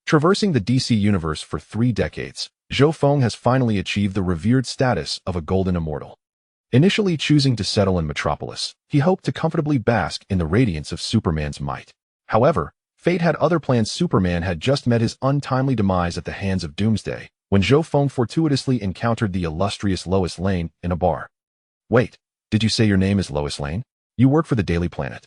Traversing the DC universe for 3 decades, Zhou Feng has finally achieved the revered status of a Golden Immortal. Initially choosing to settle in Metropolis, he hoped to comfortably bask in the radiance of Superman's might. However, fate had other plans. Superman had just met his untimely demise at the hands of Doomsday, when Zhou Feng fortuitously encountered the illustrious Lois Lane in a bar. Wait, did you say your name is Lois Lane? You work for the Daily Planet.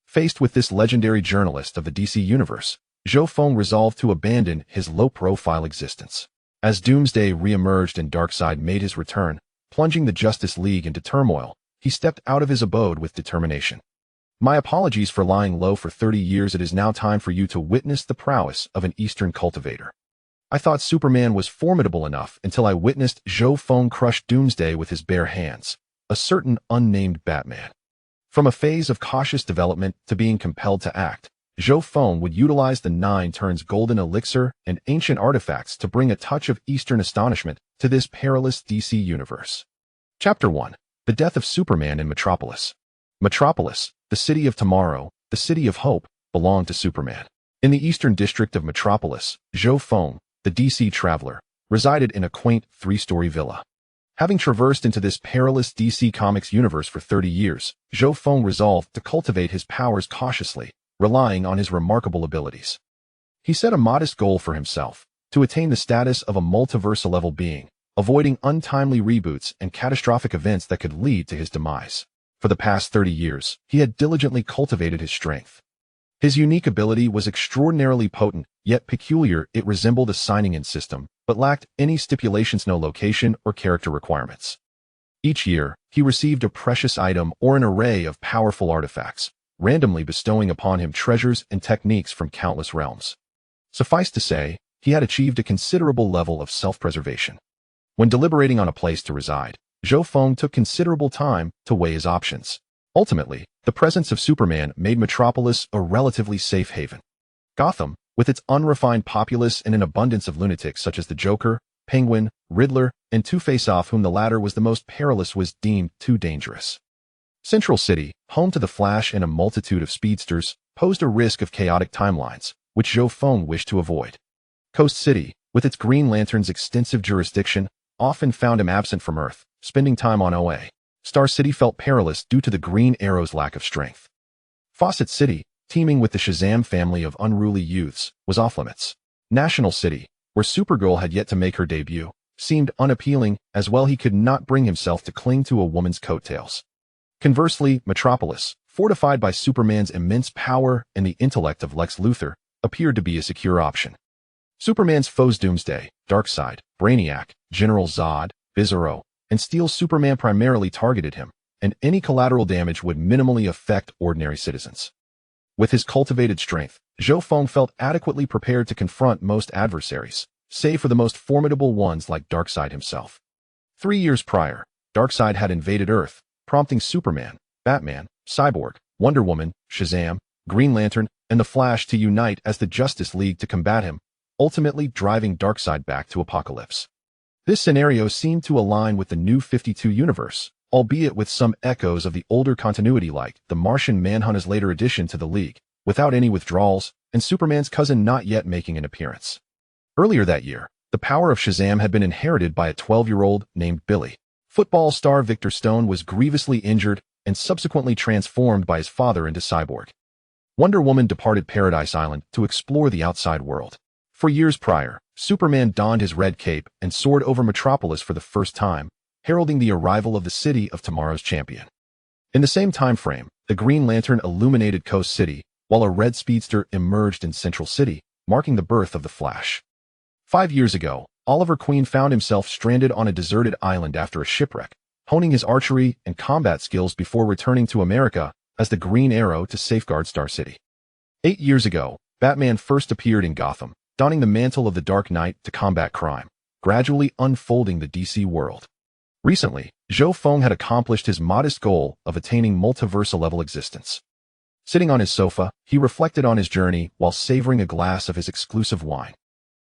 Faced with this legendary journalist of the DC universe, Zhou Feng resolved to abandon his low-profile existence. As Doomsday re-emerged and Darkseid made his return, plunging the Justice League into turmoil, he stepped out of his abode with determination. My apologies for lying low for 30 years. It is now time for you to witness the prowess of an Eastern cultivator. I thought Superman was formidable enough until I witnessed Zhou Feng crush Doomsday with his bare hands, a certain unnamed Batman. From a phase of cautious development to being compelled to act, Zhou Feng would utilize the Nine-Revolutions Golden Elixir and ancient artifacts to bring a touch of Eastern astonishment to this perilous DC universe. Chapter 1. The Death of Superman in Metropolis. Metropolis, the city of tomorrow, the city of hope, belonged to Superman. In the eastern district of Metropolis, Zhou Feng, the DC traveler, resided in a quaint 3-story villa. Having traversed into this perilous DC Comics universe for 30 years, Zhou Feng resolved to cultivate his powers cautiously, relying on his remarkable abilities. He set a modest goal for himself, to attain the status of a multiversal-level being, avoiding untimely reboots and catastrophic events that could lead to his demise. For the past 30 years, he had diligently cultivated his strength. His unique ability was extraordinarily potent, yet peculiar. It resembled a signing-in system, but lacked any stipulations, no location or character requirements. Each year, he received a precious item or an array of powerful artifacts, randomly bestowing upon him treasures and techniques from countless realms. Suffice to say, he had achieved a considerable level of self-preservation. When deliberating on a place to reside, Zhou Feng took considerable time to weigh his options. Ultimately, the presence of Superman made Metropolis a relatively safe haven. Gotham, with its unrefined populace and an abundance of lunatics such as the Joker, Penguin, Riddler, and Two-Face, of whom the latter was the most perilous, was deemed too dangerous. Central City, home to the Flash and a multitude of speedsters, posed a risk of chaotic timelines, which Zhou Feng wished to avoid. Coast City, with its Green Lantern's extensive jurisdiction, often found him absent from Earth, spending time on OA. Star City felt perilous due to the Green Arrow's lack of strength. Fawcett City, teeming with the Shazam family of unruly youths, was off-limits. National City, where Supergirl had yet to make her debut, seemed unappealing, as well he could not bring himself to cling to a woman's coattails. Conversely, Metropolis, fortified by Superman's immense power and the intellect of Lex Luthor, appeared to be a secure option. Superman's foes Doomsday, Darkseid, Brainiac, General Zod, Bizarro, and Steel Superman primarily targeted him, and any collateral damage would minimally affect ordinary citizens. With his cultivated strength, Zhou Feng felt adequately prepared to confront most adversaries, save for the most formidable ones like Darkseid himself. 3 years prior, Darkseid had invaded Earth, prompting Superman, Batman, Cyborg, Wonder Woman, Shazam, Green Lantern, and the Flash to unite as the Justice League to combat him, ultimately driving Darkseid back to Apocalypse. This scenario seemed to align with the New 52 universe, albeit with some echoes of the older continuity, like the Martian Manhunt's later addition to the League, without any withdrawals, and Superman's cousin not yet making an appearance. Earlier that year, the power of Shazam had been inherited by a 12-year-old named Billy. Football star Victor Stone was grievously injured and subsequently transformed by his father into Cyborg. Wonder Woman departed Paradise Island to explore the outside world. For years prior, Superman donned his red cape and soared over Metropolis for the first time, heralding the arrival of the city of tomorrow's champion. In the same time frame, the Green Lantern illuminated Coast City, while a red speedster emerged in Central City, marking the birth of the Flash. 5 years ago, Oliver Queen found himself stranded on a deserted island after a shipwreck, honing his archery and combat skills before returning to America as the Green Arrow to safeguard Star City. 8 years ago, Batman first appeared in Gotham, donning the mantle of the Dark Knight to combat crime, gradually unfolding the DC world. Recently, Zhou Feng had accomplished his modest goal of attaining multiversal-level existence. Sitting on his sofa, he reflected on his journey while savoring a glass of his exclusive wine.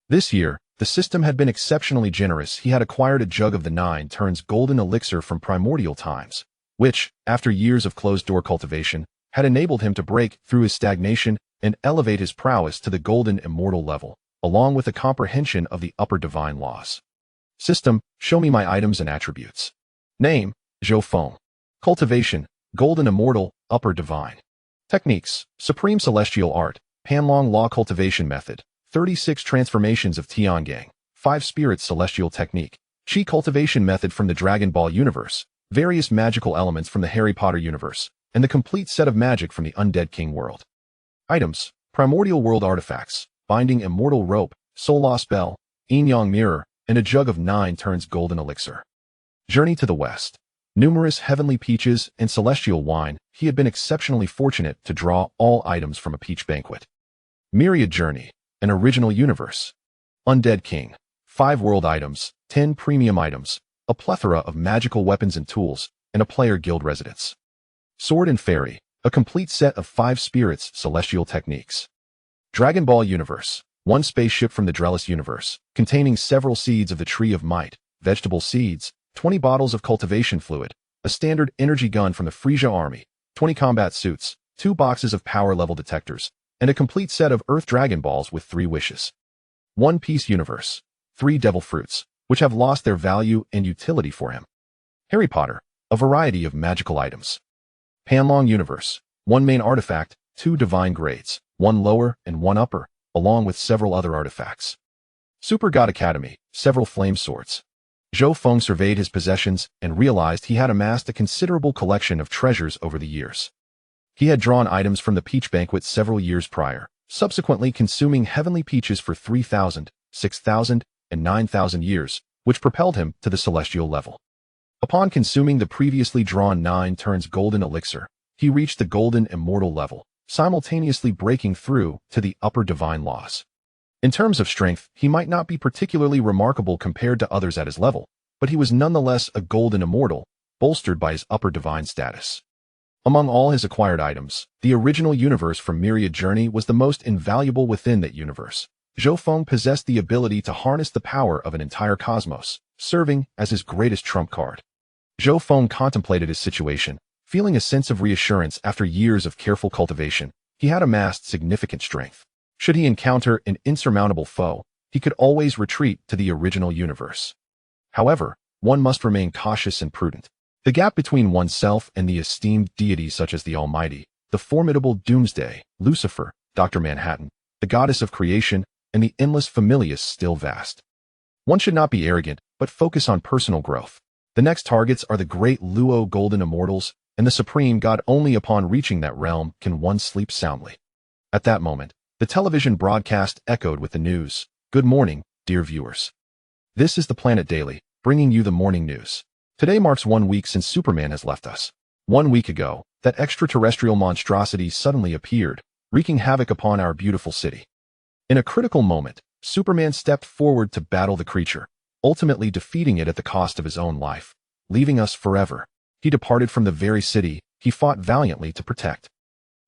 This year, the system had been exceptionally generous. He had acquired a jug of the Nine-Revolutions Golden Elixir from primordial times, which, after years of closed-door cultivation, had enabled him to break through his stagnation and elevate his prowess to the Golden Immortal level, along with a comprehension of the upper divine laws. System, show me my items and attributes. Name, Zhou Feng. Cultivation, Golden Immortal, Upper Divine. Techniques, Supreme Celestial Art, Panlong Law Cultivation Method, 36 Transformations of Tiangang, 5 Spirits Celestial Technique, Qi Cultivation Method from the Dragon Ball Universe, various magical elements from the Harry Potter universe, and the complete set of magic from the Undead King world. Items, Primordial World Artifacts, Binding Immortal Rope, Soul Lost Bell, Yin-Yang Mirror, and a jug of 9 turns Golden Elixir. Journey to the West. Numerous heavenly peaches and celestial wine, he had been exceptionally fortunate to draw all items from a peach banquet. Myriad Journey, an original universe. Undead King, 5 world items, 10 premium items, a plethora of magical weapons and tools, and a player guild residence. Sword and Fairy, a complete set of 5 spirits celestial techniques. Dragon Ball Universe, 1 spaceship from the Drellis universe, containing several seeds of the Tree of Might, vegetable seeds, 20 bottles of cultivation fluid, a standard energy gun from the Frisia army, 20 combat suits, 2 boxes of power level detectors, and a complete set of Earth Dragon Balls with 3 wishes. One Piece Universe, 3 devil fruits, which have lost their value and utility for him. Harry Potter, a variety of magical items. Panlong Universe, 1 main artifact, 2 divine grades, 1 lower and 1 upper, along with several other artifacts. Super God Academy, several flame swords. Zhou Feng surveyed his possessions and realized he had amassed a considerable collection of treasures over the years. He had drawn items from the peach banquet several years prior, subsequently consuming heavenly peaches for 3,000, 6,000, and 9,000 years, which propelled him to the celestial level. Upon consuming the previously drawn 9 turns Golden Elixir, he reached the Golden Immortal level, simultaneously breaking through to the upper divine laws. In terms of strength, he might not be particularly remarkable compared to others at his level, but he was nonetheless a Golden Immortal, bolstered by his upper divine status. Among all his acquired items, the original universe from Myriad Journey was the most invaluable within that universe. Zhou Feng possessed the ability to harness the power of an entire cosmos, serving as his greatest trump card. Zhou Feng contemplated his situation, feeling a sense of reassurance after years of careful cultivation. He had amassed significant strength. Should he encounter an insurmountable foe, he could always retreat to the original universe. However, one must remain cautious and prudent. The gap between oneself and the esteemed deities such as the Almighty, the formidable Doomsday, Lucifer, Dr. Manhattan, the goddess of creation, and the endless Familius still vast. One should not be arrogant, but focus on personal growth. The next targets are the great Luo Golden Immortals, and the Supreme God. Only upon reaching that realm can one sleep soundly. At that moment, the television broadcast echoed with the news. Good morning, dear viewers. This is the Planet Daily, bringing you the morning news. Today marks 1 week since Superman has left us. 1 week ago, that extraterrestrial monstrosity suddenly appeared, wreaking havoc upon our beautiful city. In a critical moment, Superman stepped forward to battle the creature, ultimately defeating it at the cost of his own life, leaving us forever. He departed from the very city he fought valiantly to protect.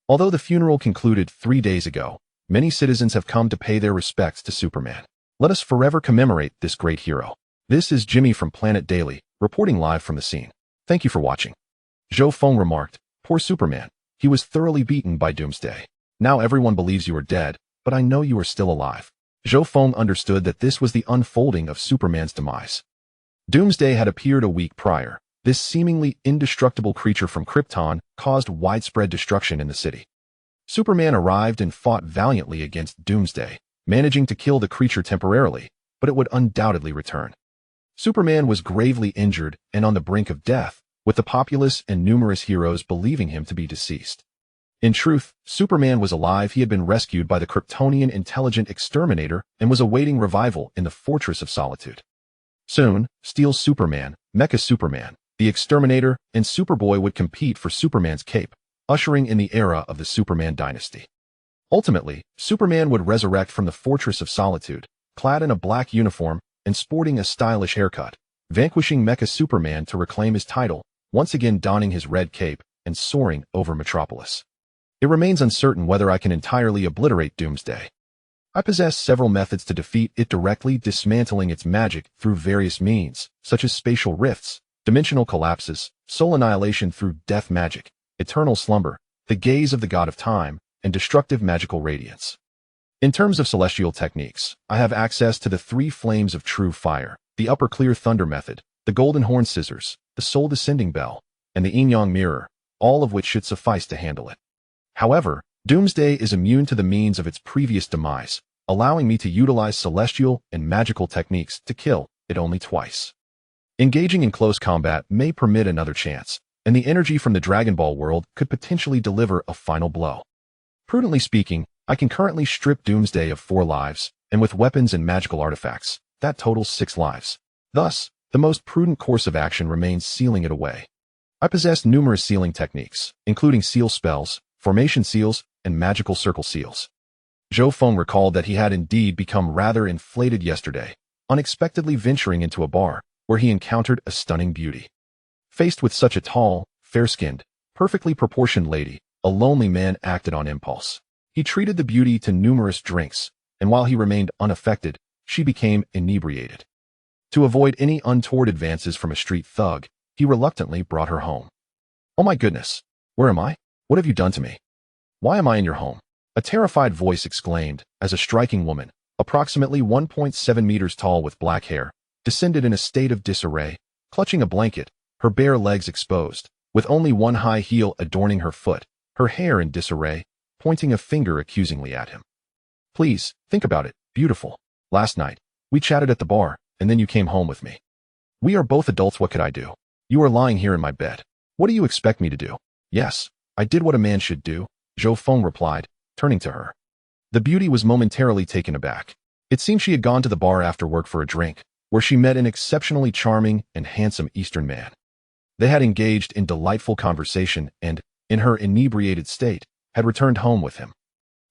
Although the funeral concluded 3 days ago, many citizens have come to pay their respects to Superman. Let us forever commemorate this great hero. This is Jimmy from Planet Daily, reporting live from the scene. Thank you for watching. Zhou Feng remarked, poor Superman. He was thoroughly beaten by Doomsday. Now everyone believes you are dead, but I know you are still alive. Zhou Feng understood that this was the unfolding of Superman's demise. Doomsday had appeared a week prior. This seemingly indestructible creature from Krypton caused widespread destruction in the city. Superman arrived and fought valiantly against Doomsday, managing to kill the creature temporarily, but it would undoubtedly return. Superman was gravely injured and on the brink of death, with the populace and numerous heroes believing him to be deceased. In truth, Superman was alive. He had been rescued by the Kryptonian intelligent exterminator and was awaiting revival in the Fortress of Solitude. Soon, Steel Superman, Mecha Superman, the Exterminator, and Superboy would compete for Superman's cape, ushering in the era of the Superman dynasty. Ultimately, Superman would resurrect from the Fortress of Solitude, clad in a black uniform and sporting a stylish haircut, vanquishing Mecha Superman to reclaim his title, once again donning his red cape and soaring over Metropolis. It remains uncertain whether I can entirely obliterate Doomsday. I possess several methods to defeat it directly, dismantling its magic through various means, such as spatial rifts, dimensional collapses, soul annihilation through death magic, eternal slumber, the gaze of the god of time, and destructive magical radiance. In terms of celestial techniques, I have access to the 3 flames of true fire, the upper clear thunder method, the golden horn scissors, the soul descending bell, and the yin-yang mirror, all of which should suffice to handle it. However, Doomsday is immune to the means of its previous demise, allowing me to utilize celestial and magical techniques to kill it only twice. Engaging in close combat may permit another chance, and the energy from the Dragon Ball world could potentially deliver a final blow. Prudently speaking, I can currently strip Doomsday of 4 lives, and with weapons and magical artifacts, that totals 6 lives. Thus, the most prudent course of action remains sealing it away. I possess numerous sealing techniques, including seal spells, formation seals, and magical circle seals. Zhou Feng recalled that he had indeed become rather inflated yesterday, unexpectedly venturing into a bar, where he encountered a stunning beauty. Faced with such a tall, fair-skinned, perfectly proportioned lady, a lonely man acted on impulse. He treated the beauty to numerous drinks, and while he remained unaffected, she became inebriated. To avoid any untoward advances from a street thug, he reluctantly brought her home. "Oh my goodness! Where am I? What have you done to me? Why am I in your home?" A terrified voice exclaimed, as a striking woman, approximately 1.7 meters tall with black hair, descended in a state of disarray, clutching a blanket, her bare legs exposed, with only one high heel adorning her foot, her hair in disarray, pointing a finger accusingly at him. "Please, think about it, beautiful. Last night, we chatted at the bar, and then you came home with me. We are both adults, what could I do? You are lying here in my bed. What do you expect me to do?" "Yes, I did what a man should do," Zhou Feng replied, turning to her. The beauty was momentarily taken aback. It seemed she had gone to the bar after work for a drink, where she met an exceptionally charming and handsome Eastern man. They had engaged in delightful conversation and, in her inebriated state, had returned home with him.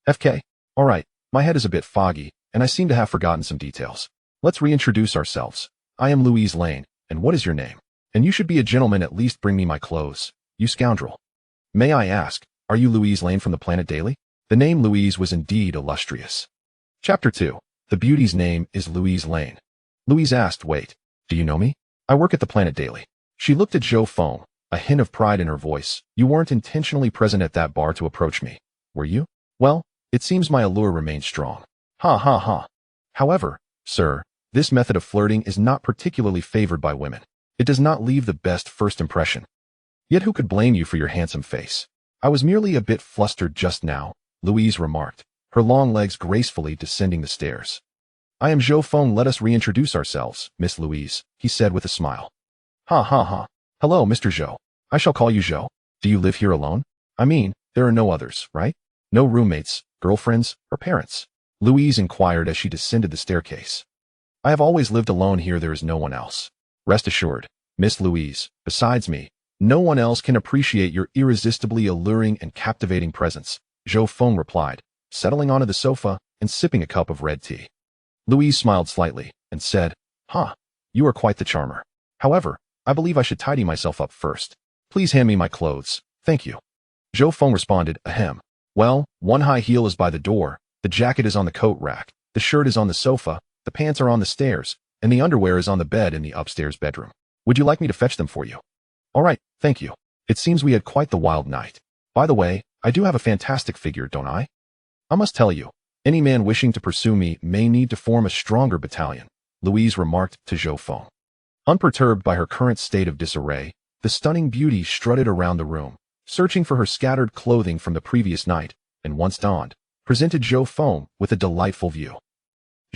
"FK, all right, my head is a bit foggy, and I seem to have forgotten some details. Let's reintroduce ourselves. I am Lois Lane, and what is your name? And you should be a gentleman, at least bring me my clothes, you scoundrel. May I ask, are you Lois Lane from the Planet Daily?" The name Louise was indeed illustrious. Chapter 2. The beauty's name is Lois Lane. Louise asked, "Wait, do you know me? I work at the Planet Daily." She looked at Zhou Feng, a hint of pride in her voice. "You weren't intentionally present at that bar to approach me, were you? Well, it seems my allure remains strong. Ha ha ha. However, sir, this method of flirting is not particularly favored by women. It does not leave the best first impression. Yet who could blame you for your handsome face? I was merely a bit flustered just now," Louise remarked, her long legs gracefully descending the stairs. "I am Zhou Feng. Let us reintroduce ourselves, Miss Louise," he said with a smile. "Ha ha ha. Hello, Mr. Zhou. I shall call you Zhou. Do you live here alone? I mean, there are no others, right? No roommates, girlfriends, or parents?" Louise inquired as she descended the staircase. "I have always lived alone here. There is no one else. Rest assured, Miss Louise, besides me, no one else can appreciate your irresistibly alluring and captivating presence," Zhou Feng replied, settling onto the sofa and sipping a cup of red tea. Louise smiled slightly and said, "Huh, you are quite the charmer. However, I believe I should tidy myself up first. Please hand me my clothes, thank you." Zhou Feng responded, "Ahem. Well, one high heel is by the door, the jacket is on the coat rack, the shirt is on the sofa, the pants are on the stairs, and the underwear is on the bed in the upstairs bedroom. Would you like me to fetch them for you?" "All right, thank you. It seems we had quite the wild night. By the way, I do have a fantastic figure, don't I? I must tell you, any man wishing to pursue me may need to form a stronger battalion," Louise remarked to Zhou Feng. Unperturbed by her current state of disarray, the stunning beauty strutted around the room, searching for her scattered clothing from the previous night, and once donned, presented Zhou Feng with a delightful view.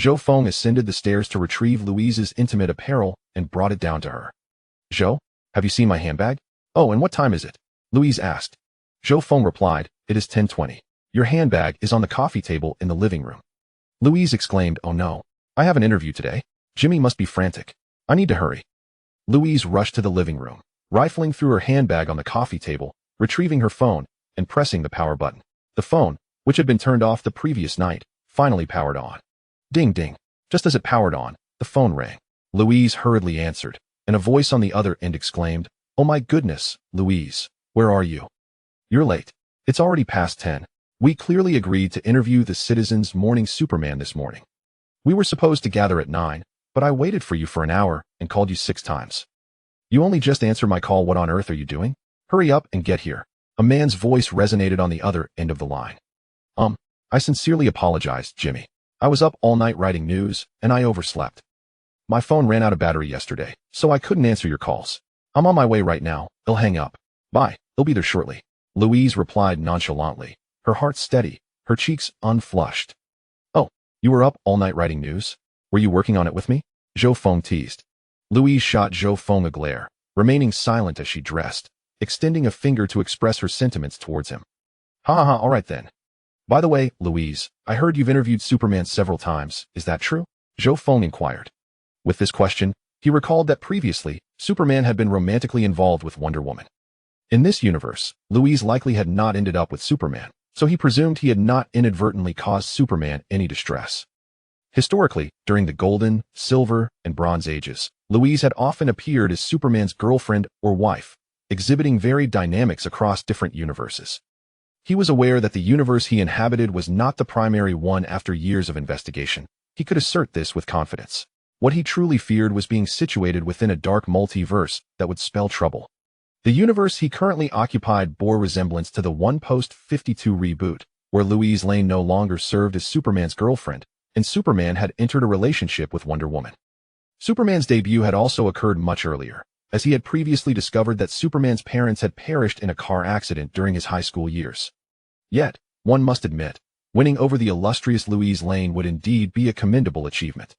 Zhou Feng ascended the stairs to retrieve Louise's intimate apparel and brought it down to her. "Zhou, have you seen my handbag?" "Oh, and what time is it?" Louise asked. Zhou Feng replied, "It is 10:20. Your handbag is on the coffee table in the living room." Louise exclaimed, "Oh no, I have an interview today. Jimmy must be frantic. I need to hurry." Louise rushed to the living room, rifling through her handbag on the coffee table, retrieving her phone, and pressing the power button. The phone, which had been turned off the previous night, finally powered on. Ding ding. Just as it powered on, the phone rang. Louise hurriedly answered, and a voice on the other end exclaimed, "Oh my goodness, Louise, where are you? You're late. It's already past 10. We clearly agreed to interview the Citizen's Morning Superman this morning. We were supposed to gather at 9, but I waited for you for an hour and called you 6 times. You only just answered my call. What on earth are you doing? Hurry up and get here." A man's voice resonated on the other end of the line. I sincerely apologize, Jimmy. I was up all night writing news, and I overslept. My phone ran out of battery yesterday, so I couldn't answer your calls. I'm on my way right now. I'll hang up. Bye. I'll be there shortly. Louise replied nonchalantly, her heart steady, her cheeks unflushed. Oh, you were up all night writing news? Were you working on it with me? Zhou Feng teased. Louise shot Zhou Feng a glare, remaining silent as she dressed, extending a finger to express her sentiments towards him. Ha ha ha, all right then. By the way, Louise, I heard you've interviewed Superman several times. Is that true? Zhou Feng inquired. With this question, he recalled that previously, Superman had been romantically involved with Wonder Woman. In this universe, Louise likely had not ended up with Superman, so he presumed he had not inadvertently caused Superman any distress. Historically, during the Golden, Silver, and Bronze Ages, Louise had often appeared as Superman's girlfriend or wife, exhibiting varied dynamics across different universes. He was aware that the universe he inhabited was not the primary one after years of investigation. He could assert this with confidence. What he truly feared was being situated within a dark multiverse that would spell trouble. The universe he currently occupied bore resemblance to the one post-52 reboot, where Lois Lane no longer served as Superman's girlfriend, and Superman had entered a relationship with Wonder Woman. Superman's debut had also occurred much earlier, as he had previously discovered that Superman's parents had perished in a car accident during his high school years. Yet, one must admit, winning over the illustrious Lois Lane would indeed be a commendable achievement.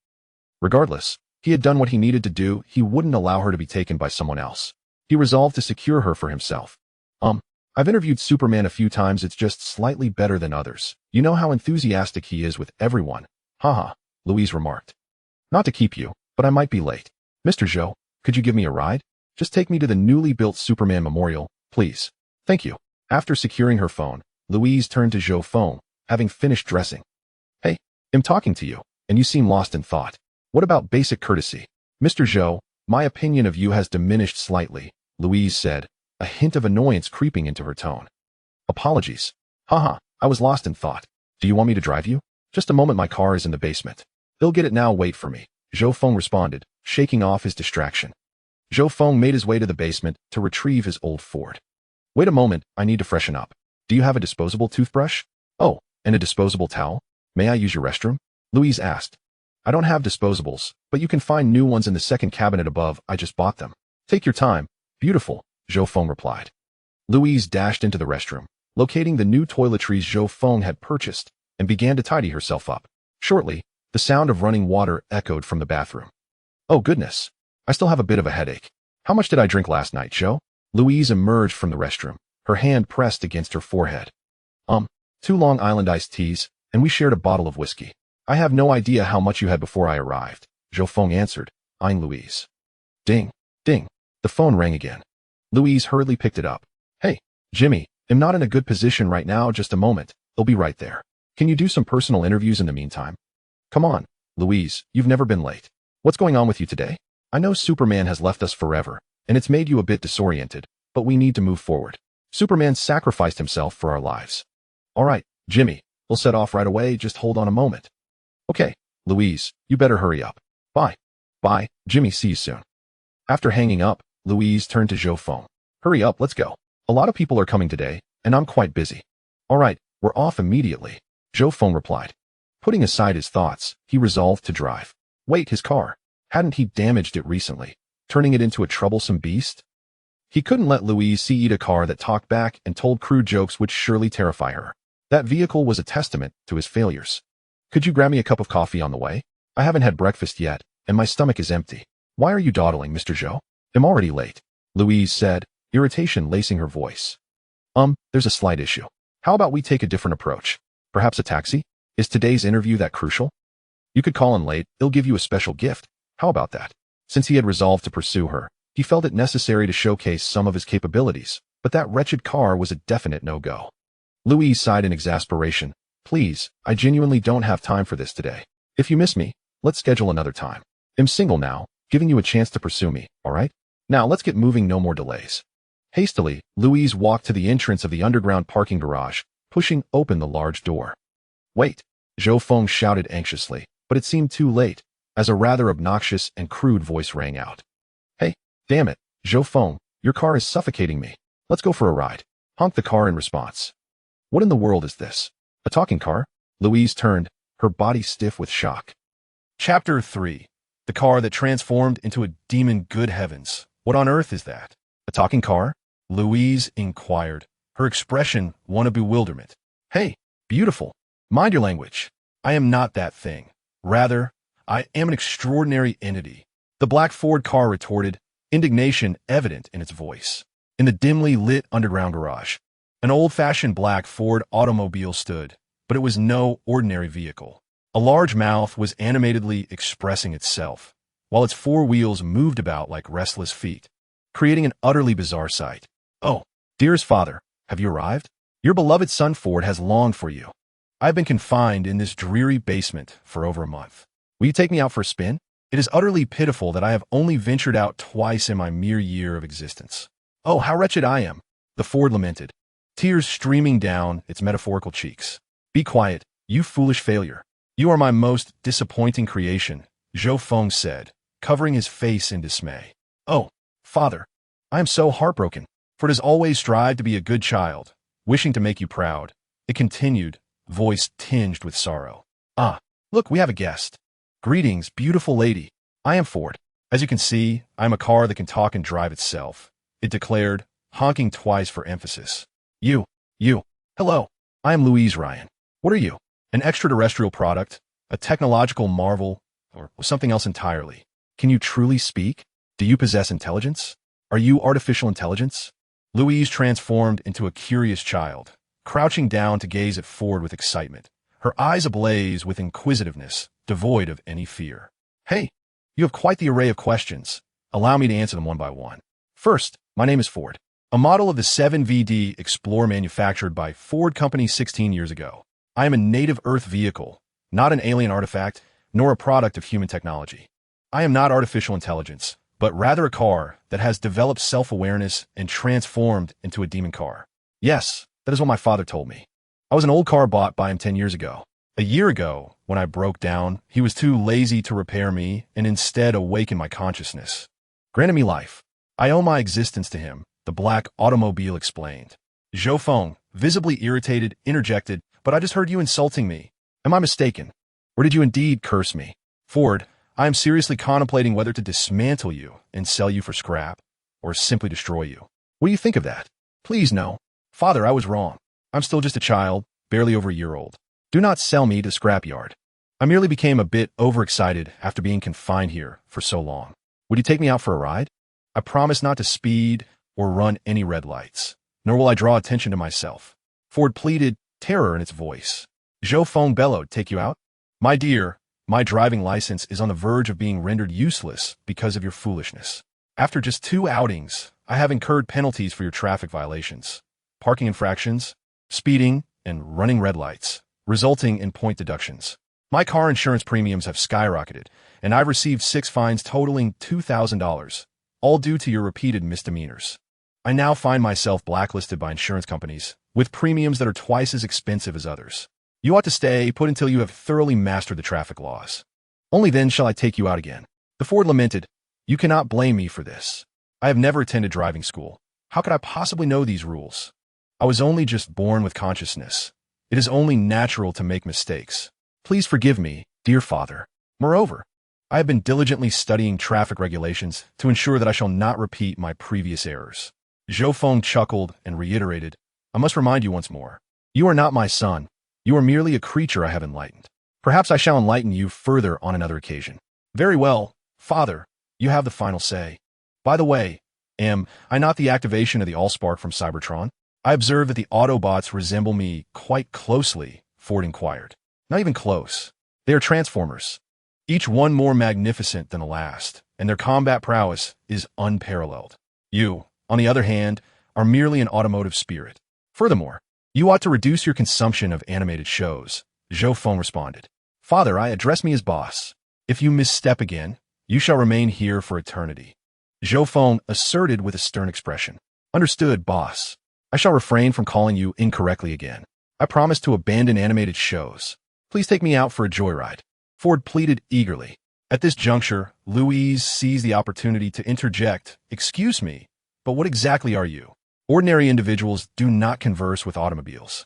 Regardless, he had done what he needed to do. He wouldn't allow her to be taken by someone else. He resolved to secure her for himself. I've interviewed Superman a few times. It's just slightly better than others. You know how enthusiastic he is with everyone. Haha, Louise remarked. Not to keep you, but I might be late. Mr. Zhou, could you give me a ride? Just take me to the newly built Superman Memorial, please. Thank you. After securing her phone, Louise turned to Zhou Feng, having finished dressing. Hey, I'm talking to you, and you seem lost in thought. What about basic courtesy? Mr. Zhou, my opinion of you has diminished slightly, Louise said, a hint of annoyance creeping into her tone. Apologies. Haha, I was lost in thought. Do you want me to drive you? Just a moment, my car is in the basement. They'll get it now, wait for me, Zhou Feng responded, shaking off his distraction. Zhou Feng made his way to the basement to retrieve his old Ford. Wait a moment, I need to freshen up. Do you have a disposable toothbrush? Oh, and a disposable towel? May I use your restroom? Louise asked. I don't have disposables, but you can find new ones in the second cabinet above. I just bought them. Take your time. Beautiful, Zhou Feng replied. Louise dashed into the restroom, locating the new toiletries Zhou Feng had purchased, and began to tidy herself up. Shortly, the sound of running water echoed from the bathroom. Oh goodness, I still have a bit of a headache. How much did I drink last night, Zhou? Louise emerged from the restroom, her hand pressed against her forehead. 2 Long Island iced teas, and we shared a bottle of whiskey. I have no idea how much you had before I arrived, Zhou Feng answered, eyeing Louise. Ding, ding, the phone rang again. Louise hurriedly picked it up. Hey, Jimmy, I'm not in a good position right now, just a moment, I'll be right there. Can you do some personal interviews in the meantime? Come on, Louise, you've never been late. What's going on with you today? I know Superman has left us forever, and it's made you a bit disoriented, but we need to move forward. Superman sacrificed himself for our lives. All right, Jimmy, we'll set off right away, just hold on a moment. Okay, Louise, you better hurry up. Bye. Bye, Jimmy, see you soon. After hanging up, Louise turned to Zhou Feng. Hurry up, let's go. A lot of people are coming today, and I'm quite busy. All right, we're off immediately, Zhou Feng replied. Putting aside his thoughts, he resolved to drive. Wait, his car. Hadn't he damaged it recently, turning it into a troublesome beast? He couldn't let Louise see a car that talked back and told crude jokes which surely terrify her. That vehicle was a testament to his failures. Could you grab me a cup of coffee on the way? I haven't had breakfast yet, and my stomach is empty. Why are you dawdling, Mr. Zhou? I'm already late, Louise said, irritation lacing her voice. There's a slight issue. How about we take a different approach? Perhaps a taxi? Is today's interview that crucial? You could call in late, they'll give you a special gift. How about that? Since he had resolved to pursue her, he felt it necessary to showcase some of his capabilities, but that wretched car was a definite no-go. Louise sighed in exasperation. Please, I genuinely don't have time for this today. If you miss me, let's schedule another time. I'm single now, giving you a chance to pursue me, all right? Now let's get moving, no more delays. Hastily, Louise walked to the entrance of the underground parking garage, pushing open the large door. Wait, Zhou Feng shouted anxiously, but it seemed too late, as a rather obnoxious and crude voice rang out. Hey, damn it, Zhou Feng, your car is suffocating me. Let's go for a ride. Honked the car in response. What in the world is this? A talking car? Louise turned, her body stiff with shock. Chapter 3. The car that transformed into a demon. Good heavens. What on earth is that? A talking car? Louise inquired, her expression one of bewilderment. Hey, beautiful. Mind your language. I am not that thing. Rather, I am an extraordinary entity. The black Ford car retorted, indignation evident in its voice. In the dimly lit underground garage, an old-fashioned black Ford automobile stood, but it was no ordinary vehicle. A large mouth was animatedly expressing itself, while its four wheels moved about like restless feet, creating an utterly bizarre sight. Oh, dearest father, have you arrived? Your beloved son Ford has longed for you. I have been confined in this dreary basement for over a month. Will you take me out for a spin? It is utterly pitiful that I have only ventured out twice in my mere year of existence. Oh, how wretched I am, the Ford lamented, tears streaming down its metaphorical cheeks. Be quiet, you foolish failure. You are my most disappointing creation, Zhou Feng said, covering his face in dismay. Oh, father, I am so heartbroken. Ford has always strived to be a good child, wishing to make you proud. It continued, voice tinged with sorrow. Ah, look, we have a guest. Greetings, beautiful lady. I am Ford. As you can see, I am a car that can talk and drive itself, it declared, honking twice for emphasis. You. Hello, I am Louise Ryan. What are you? An extraterrestrial product? A technological marvel? Or something else entirely? Can you truly speak? Do you possess intelligence? Are you artificial intelligence? Louise transformed into a curious child, crouching down to gaze at Ford with excitement, her eyes ablaze with inquisitiveness, devoid of any fear. Hey, you have quite the array of questions. Allow me to answer them one by one. First, my name is Ford, a model of the 7VD Explorer manufactured by Ford Company 16 years ago. I am a native Earth vehicle, not an alien artifact, nor a product of human technology. I am not artificial intelligence, but rather a car that has developed self-awareness and transformed into a demon car. Yes, that is what my father told me. I was an old car bought by him 10 years ago. A year ago, when I broke down, he was too lazy to repair me and instead awakened my consciousness. Granted me life. I owe my existence to him, the black automobile explained. Zhou Feng, visibly irritated, interjected, but I just heard you insulting me. Am I mistaken? Or did you indeed curse me? Ford, I am seriously contemplating whether to dismantle you and sell you for scrap, or simply destroy you. What do you think of that? Please no. Father, I was wrong. I'm still just a child, barely over a year old. Do not sell me to scrapyard. I merely became a bit overexcited after being confined here for so long. Would you take me out for a ride? I promise not to speed or run any red lights, nor will I draw attention to myself. Ford pleaded, terror in its voice. Zhou Feng bellowed, take you out? My dear, my driving license is on the verge of being rendered useless because of your foolishness. After just 2 outings, I have incurred penalties for your traffic violations, parking infractions, speeding, and running red lights, resulting in point deductions. My car insurance premiums have skyrocketed, and I've received 6 fines totaling $2,000, all due to your repeated misdemeanors. I now find myself blacklisted by insurance companies, with premiums that are twice as expensive as others. You ought to stay put until you have thoroughly mastered the traffic laws. Only then shall I take you out again. The Ford lamented, you cannot blame me for this. I have never attended driving school. How could I possibly know these rules? I was only just born with consciousness. It is only natural to make mistakes. Please forgive me, dear father. Moreover, I have been diligently studying traffic regulations to ensure that I shall not repeat my previous errors. Zhou Feng chuckled and reiterated, I must remind you once more. You are not my son. You are merely a creature I have enlightened. Perhaps I shall enlighten you further on another occasion. Very well, father, you have the final say. By the way, am I not the activation of the Allspark from Cybertron? I observe that the Autobots resemble me quite closely, Ford inquired. Not even close. They are Transformers, each one more magnificent than the last, and their combat prowess is unparalleled. You, on the other hand, are merely an automotive spirit. Furthermore, you ought to reduce your consumption of animated shows, Zhou Feng responded. Father, I address me as boss. If you misstep again, you shall remain here for eternity. Zhou Feng asserted with a stern expression. Understood, boss. I shall refrain from calling you incorrectly again. I promise to abandon animated shows. Please take me out for a joyride. Ford pleaded eagerly. At this juncture, Louise seized the opportunity to interject. Excuse me, but what exactly are you? Ordinary individuals do not converse with automobiles.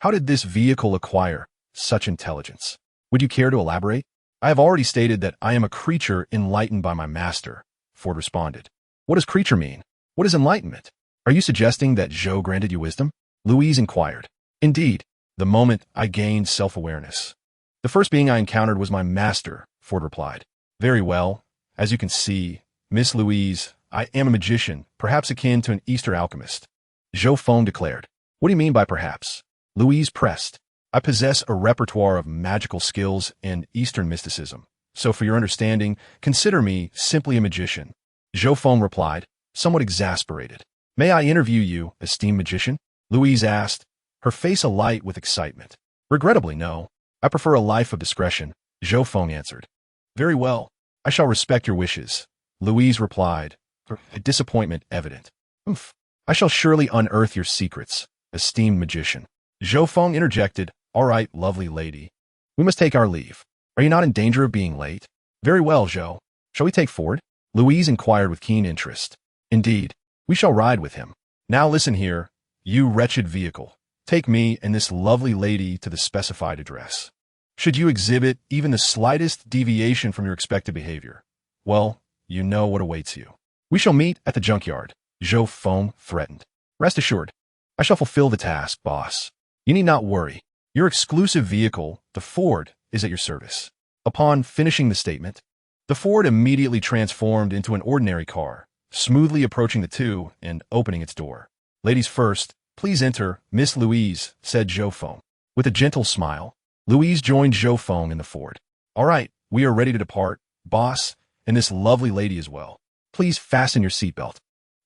How did this vehicle acquire such intelligence. Would you care to elaborate? I have already stated that I am a creature enlightened by my master, Ford responded. What does creature mean? What is enlightenment? Are you suggesting that Zhou granted you wisdom? Louise inquired. Indeed, the moment I gained self-awareness. The first being I encountered was my master, Ford replied. Very well. As you can see, Miss Louise, I am a magician, perhaps akin to an Eastern alchemist. Zhou Feng declared. What do you mean by perhaps? Louise pressed. I possess a repertoire of magical skills in Eastern mysticism, so for your understanding, consider me simply a magician. Zhou Feng replied, somewhat exasperated. May I interview you, esteemed magician? Louise asked, her face alight with excitement. Regrettably, no. I prefer a life of discretion, Zhou Feng answered. Very well. I shall respect your wishes, Louise replied, her disappointment evident. Oomph. I shall surely unearth your secrets, esteemed magician. Zhou Feng interjected, all right, lovely lady. We must take our leave. Are you not in danger of being late? Very well, Zhou. Shall we take Ford? Louise inquired with keen interest. Indeed, we shall ride with him. Now listen here, you wretched vehicle. Take me and this lovely lady to the specified address. Should you exhibit even the slightest deviation from your expected behavior, well, you know what awaits you. We shall meet at the junkyard, Zhou Feng threatened. Rest assured, I shall fulfill the task, boss. You need not worry. Your exclusive vehicle, the Ford, is at your service. Upon finishing the statement, the Ford immediately transformed into an ordinary car, smoothly approaching the two and opening its door. Ladies first, please enter, Miss Louise, said Zhou Feng. With a gentle smile, Louise joined Zhou Feng in the Ford. All right, we are ready to depart, boss, and this lovely lady as well. Please fasten your seatbelt.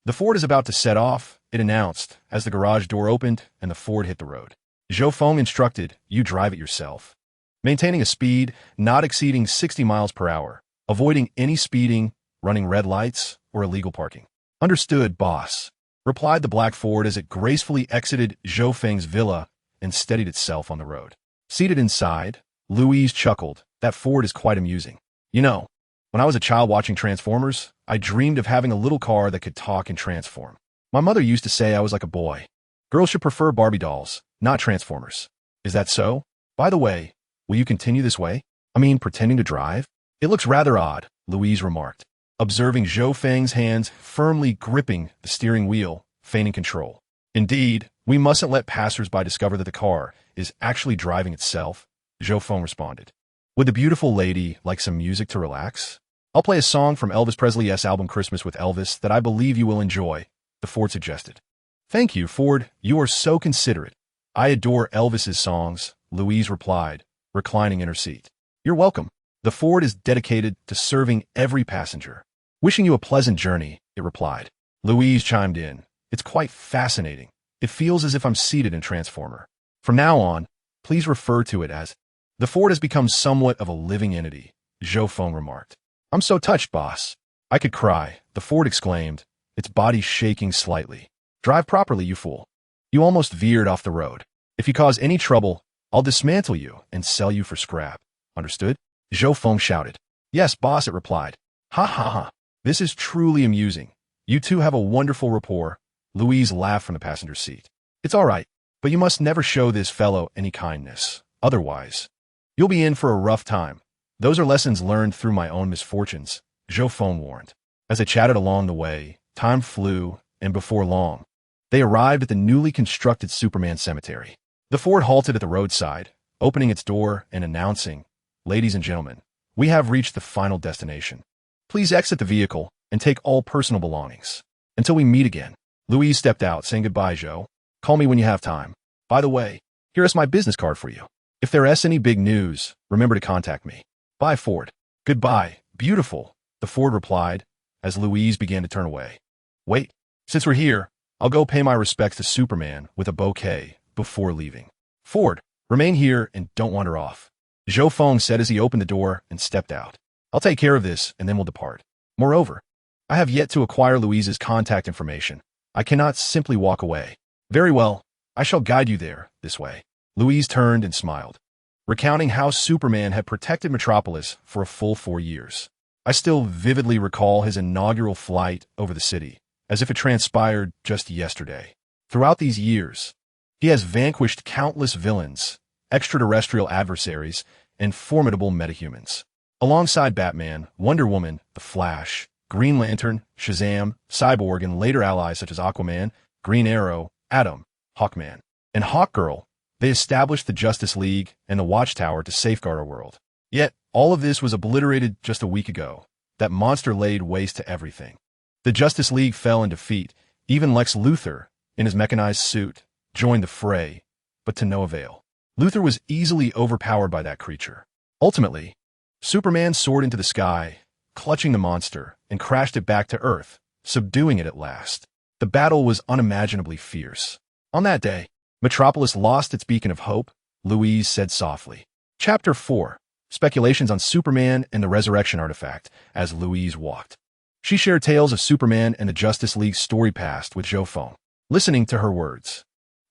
The Ford is about to set off, it announced, as the garage door opened and the Ford hit the road. Zhou Feng instructed, you drive it yourself. Maintaining a speed not exceeding 60 miles per hour, avoiding any speeding, running red lights, or illegal parking. Understood, boss, replied the black Ford as it gracefully exited Zhou Feng's villa and steadied itself on the road. Seated inside, Louise chuckled. That Ford is quite amusing. You know, when I was a child watching Transformers, I dreamed of having a little car that could talk and transform. My mother used to say I was like a boy. Girls should prefer Barbie dolls, not Transformers. Is that so? By the way, will you continue this way? I mean, pretending to drive? It looks rather odd, Louise remarked, observing Zhou Feng's hands firmly gripping the steering wheel, feigning control. Indeed, we mustn't let passers-by discover that the car is actually driving itself, Zhou Feng responded. Would the beautiful lady like some music to relax? I'll play a song from Elvis Presley's album Christmas with Elvis that I believe you will enjoy, the Ford suggested. Thank you, Ford. You are so considerate. I adore Elvis's songs, Louise replied, reclining in her seat. You're welcome. The Ford is dedicated to serving every passenger. Wishing you a pleasant journey, it replied. Louise chimed in. It's quite fascinating. It feels as if I'm seated in Transformer. From now on, please refer to it as. The Ford has become somewhat of a living entity, Zhou Feng remarked. I'm so touched, boss. I could cry, the Ford exclaimed, its body shaking slightly. Drive properly, you fool. You almost veered off the road. If you cause any trouble, I'll dismantle you and sell you for scrap. Understood? Zhou Feng shouted. Yes, boss, it replied. Ha ha ha. This is truly amusing. You two have a wonderful rapport. Louise laughed from the passenger seat. It's all right, but you must never show this fellow any kindness. Otherwise, you'll be in for a rough time. Those are lessons learned through my own misfortunes, Zhou Feng warned. As they chatted along the way, time flew, and before long, they arrived at the newly constructed Superman cemetery. The Ford halted at the roadside, opening its door and announcing, Ladies and gentlemen, we have reached the final destination. Please exit the vehicle and take all personal belongings. Until we meet again. Louise stepped out, saying goodbye, Zhou. Call me when you have time. By the way, here is my business card for you. If there is any big news, remember to contact me. Bye, Ford. Goodbye, beautiful, the Ford replied, as Louise began to turn away. Wait, since we're here, I'll go pay my respects to Superman with a bouquet before leaving. Ford, remain here and don't wander off, Zhou Feng said as he opened the door and stepped out. I'll take care of this and then we'll depart. Moreover, I have yet to acquire Louise's contact information. I cannot simply walk away. Very well, I shall guide you there, this way. Louise turned and smiled, recounting how Superman had protected Metropolis for a full 4 years. I still vividly recall his inaugural flight over the city, as if it transpired just yesterday. Throughout these years, he has vanquished countless villains, extraterrestrial adversaries, and formidable metahumans. Alongside Batman, Wonder Woman, The Flash, Green Lantern, Shazam, Cyborg, and later allies such as Aquaman, Green Arrow, Atom, Hawkman, and Hawkgirl, they established the Justice League and the Watchtower to safeguard our world. Yet, all of this was obliterated just a week ago. That monster laid waste to everything. The Justice League fell in defeat. Even Lex Luthor, in his mechanized suit, joined the fray, but to no avail. Luthor was easily overpowered by that creature. Ultimately, Superman soared into the sky, clutching the monster, and crashed it back to Earth, subduing it at last. The battle was unimaginably fierce. On that day, Metropolis lost its beacon of hope, Louise said softly. Chapter 4. Speculations on Superman and the Resurrection Artifact, as Louise walked. She shared tales of Superman and the Justice League's story past with Zhou Feng. Listening to her words,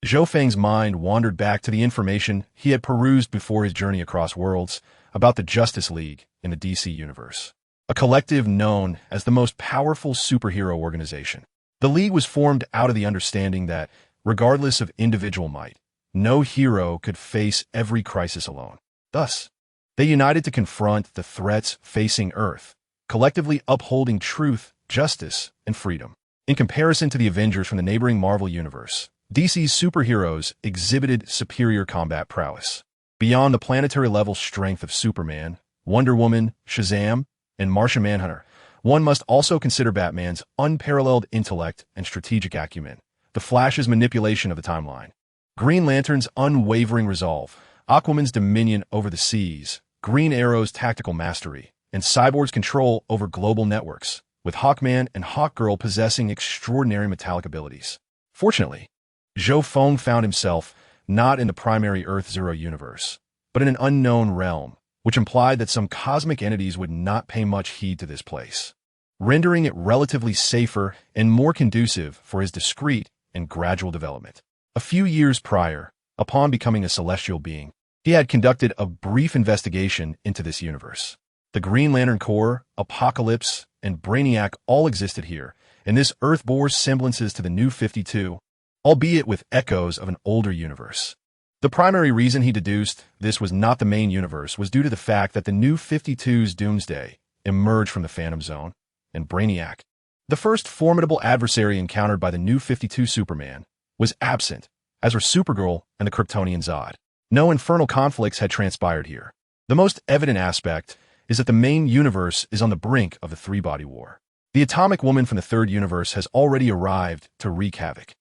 Zhou Feng's mind wandered back to the information he had perused before his journey across worlds about the Justice League in the DC universe, a collective known as the most powerful superhero organization. The League was formed out of the understanding that, regardless of individual might, no hero could face every crisis alone. Thus, they united to confront the threats facing Earth, collectively upholding truth, justice, and freedom. In comparison to the Avengers from the neighboring Marvel universe, DC's superheroes exhibited superior combat prowess. Beyond the planetary-level strength of Superman, Wonder Woman, Shazam, and Martian Manhunter, one must also consider Batman's unparalleled intellect and strategic acumen, the Flash's manipulation of the timeline, Green Lantern's unwavering resolve, Aquaman's dominion over the seas, Green Arrow's tactical mastery, and Cyborg's control over global networks, with Hawkman and Hawkgirl possessing extraordinary metallic abilities. Fortunately, Zhou Feng found himself not in the primary Earth-Zero universe, but in an unknown realm, which implied that some cosmic entities would not pay much heed to this place, rendering it relatively safer and more conducive for his discreet and gradual development. A few years prior, upon becoming a celestial being, he had conducted a brief investigation into this universe. The Green Lantern Corps, Apocalypse, and Brainiac all existed here, and this Earth bore semblances to the New 52, albeit with echoes of an older universe. The primary reason he deduced this was not the main universe was due to the fact that the New 52's Doomsday emerged from the Phantom Zone, and Brainiac, the first formidable adversary encountered by the New 52 Superman, was absent, as were Supergirl and the Kryptonian Zod. No infernal conflicts had transpired here. The most evident aspect is that the main universe is on the brink of the three-body war. The Atomic Woman from the third universe has already arrived to wreak havoc.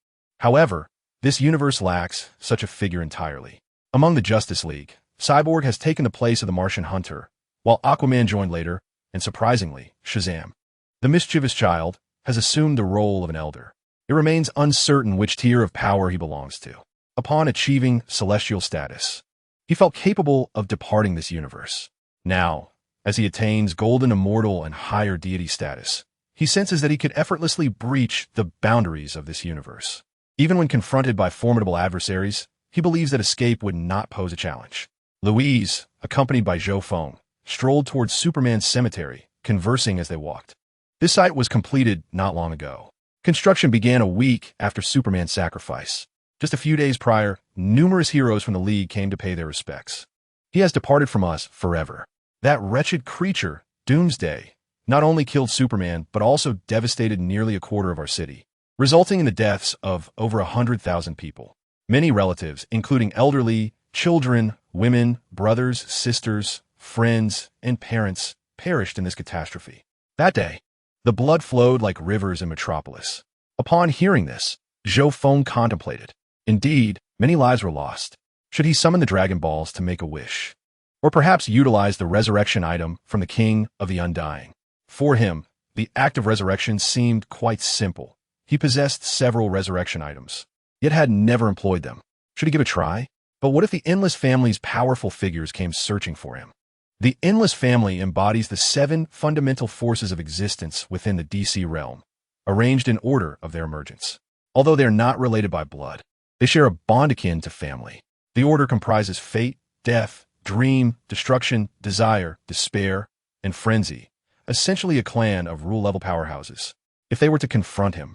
However, this universe lacks such a figure entirely. Among the Justice League, Cyborg has taken the place of the Martian Hunter, while Aquaman joined later, and surprisingly, Shazam, the mischievous child, has assumed the role of an elder. It remains uncertain which tier of power he belongs to. Upon achieving celestial status, he felt capable of departing this universe. Now, as he attains Golden Immortal and higher deity status, he senses that he could effortlessly breach the boundaries of this universe. Even when confronted by formidable adversaries, he believes that escape would not pose a challenge. Louise, accompanied by Zhou Feng, strolled towards Superman's cemetery, conversing as they walked. This site was completed not long ago. Construction began a week after Superman's sacrifice. Just a few days prior, numerous heroes from the League came to pay their respects. He has departed from us forever. That wretched creature, Doomsday, not only killed Superman, but also devastated nearly a quarter of our city, resulting in the deaths of over 100,000 people. Many relatives, including elderly, children, women, brothers, sisters, friends, and parents, perished in this catastrophe. That day, the blood flowed like rivers in Metropolis. Upon hearing this, Zhou Feng contemplated. Indeed, many lives were lost. Should he summon the Dragon Balls to make a wish? Or perhaps utilize the resurrection item from the King of the Undying? For him, the act of resurrection seemed quite simple. He possessed several resurrection items, yet had never employed them. Should he give a try? But what if the Endless Family's powerful figures came searching for him? The Endless Family embodies the 7 fundamental forces of existence within the DC realm, arranged in order of their emergence. Although they are not related by blood, they share a bond akin to family. The order comprises fate, death, dream, destruction, desire, despair, and frenzy, essentially a clan of rule-level powerhouses. If they were to confront him,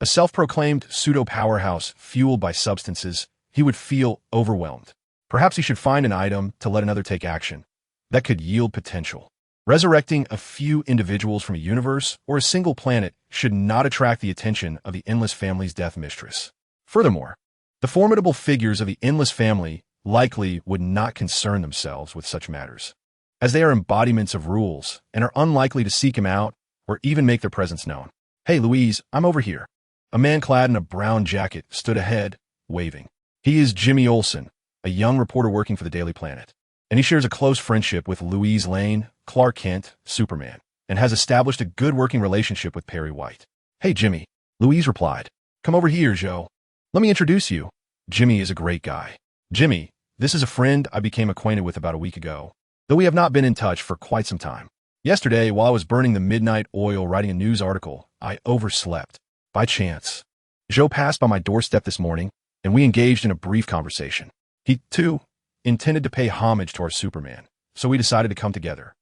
a self-proclaimed pseudo-powerhouse fueled by substances, he would feel overwhelmed. Perhaps he should find an item to let another take action that could yield potential. Resurrecting a few individuals from a universe or a single planet should not attract the attention of the Endless Family's death mistress. Furthermore, the formidable figures of the Endless Family likely would not concern themselves with such matters, as they are embodiments of rules and are unlikely to seek him out or even make their presence known. "Hey, Louise, I'm over here." A man clad in a brown jacket stood ahead, waving. He is Jimmy Olsen, a young reporter working for the Daily Planet, and he shares a close friendship with Lois Lane, Clark Kent, Superman, and has established a good working relationship with Perry White. "Hey, Jimmy," Louise replied. "Come over here, Joe. Let me introduce you. Jimmy is a great guy. Jimmy, this is a friend I became acquainted with about a week ago, though we have not been in touch for quite some time. Yesterday, while I was burning the midnight oil writing a news article, I overslept. By chance, Joe passed by my doorstep this morning, and we engaged in a brief conversation. He, too, intended to pay homage to our Superman, so we decided to come together.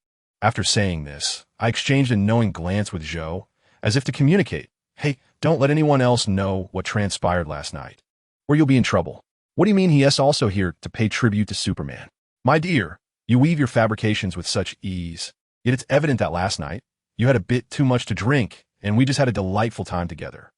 After saying this, I exchanged a knowing glance with Joe, as if to communicate, 'Hey, don't let anyone else know what transpired last night, or you'll be in trouble.' 'What do you mean he is also here to pay tribute to Superman?' 'My dear, you weave your fabrications with such ease, yet it's evident that last night, you had a bit too much to drink, and we just had a delightful time together.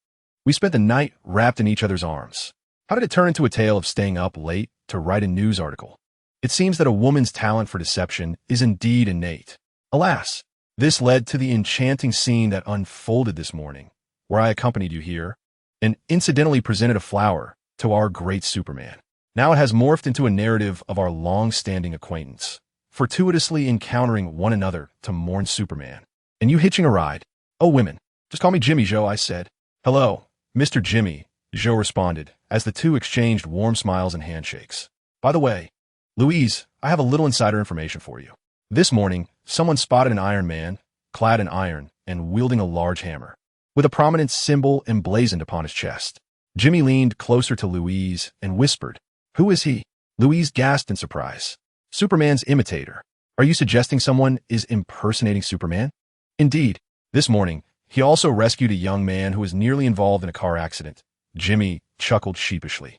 We spent the night wrapped in each other's arms. How did it turn into a tale of staying up late to write a news article? It seems that a woman's talent for deception is indeed innate. Alas, this led to the enchanting scene that unfolded this morning, where I accompanied you here, and incidentally presented a flower to our great Superman. Now it has morphed into a narrative of our long-standing acquaintance, fortuitously encountering one another to mourn Superman, and you hitching a ride. Oh, women, just call me Jimmy, Joe,' I said. 'Hello, Mr. Jimmy,' Joe responded, as the two exchanged warm smiles and handshakes. 'By the way, Louise, I have a little insider information for you. This morning, someone spotted an Iron Man, clad in iron and wielding a large hammer, with a prominent symbol emblazoned upon his chest.' Jimmy leaned closer to Louise and whispered, 'Who is he?' Louise gasped in surprise. 'Superman's imitator. Are you suggesting someone is impersonating Superman?' 'Indeed. This morning, he also rescued a young man who was nearly involved in a car accident.' Jimmy chuckled sheepishly.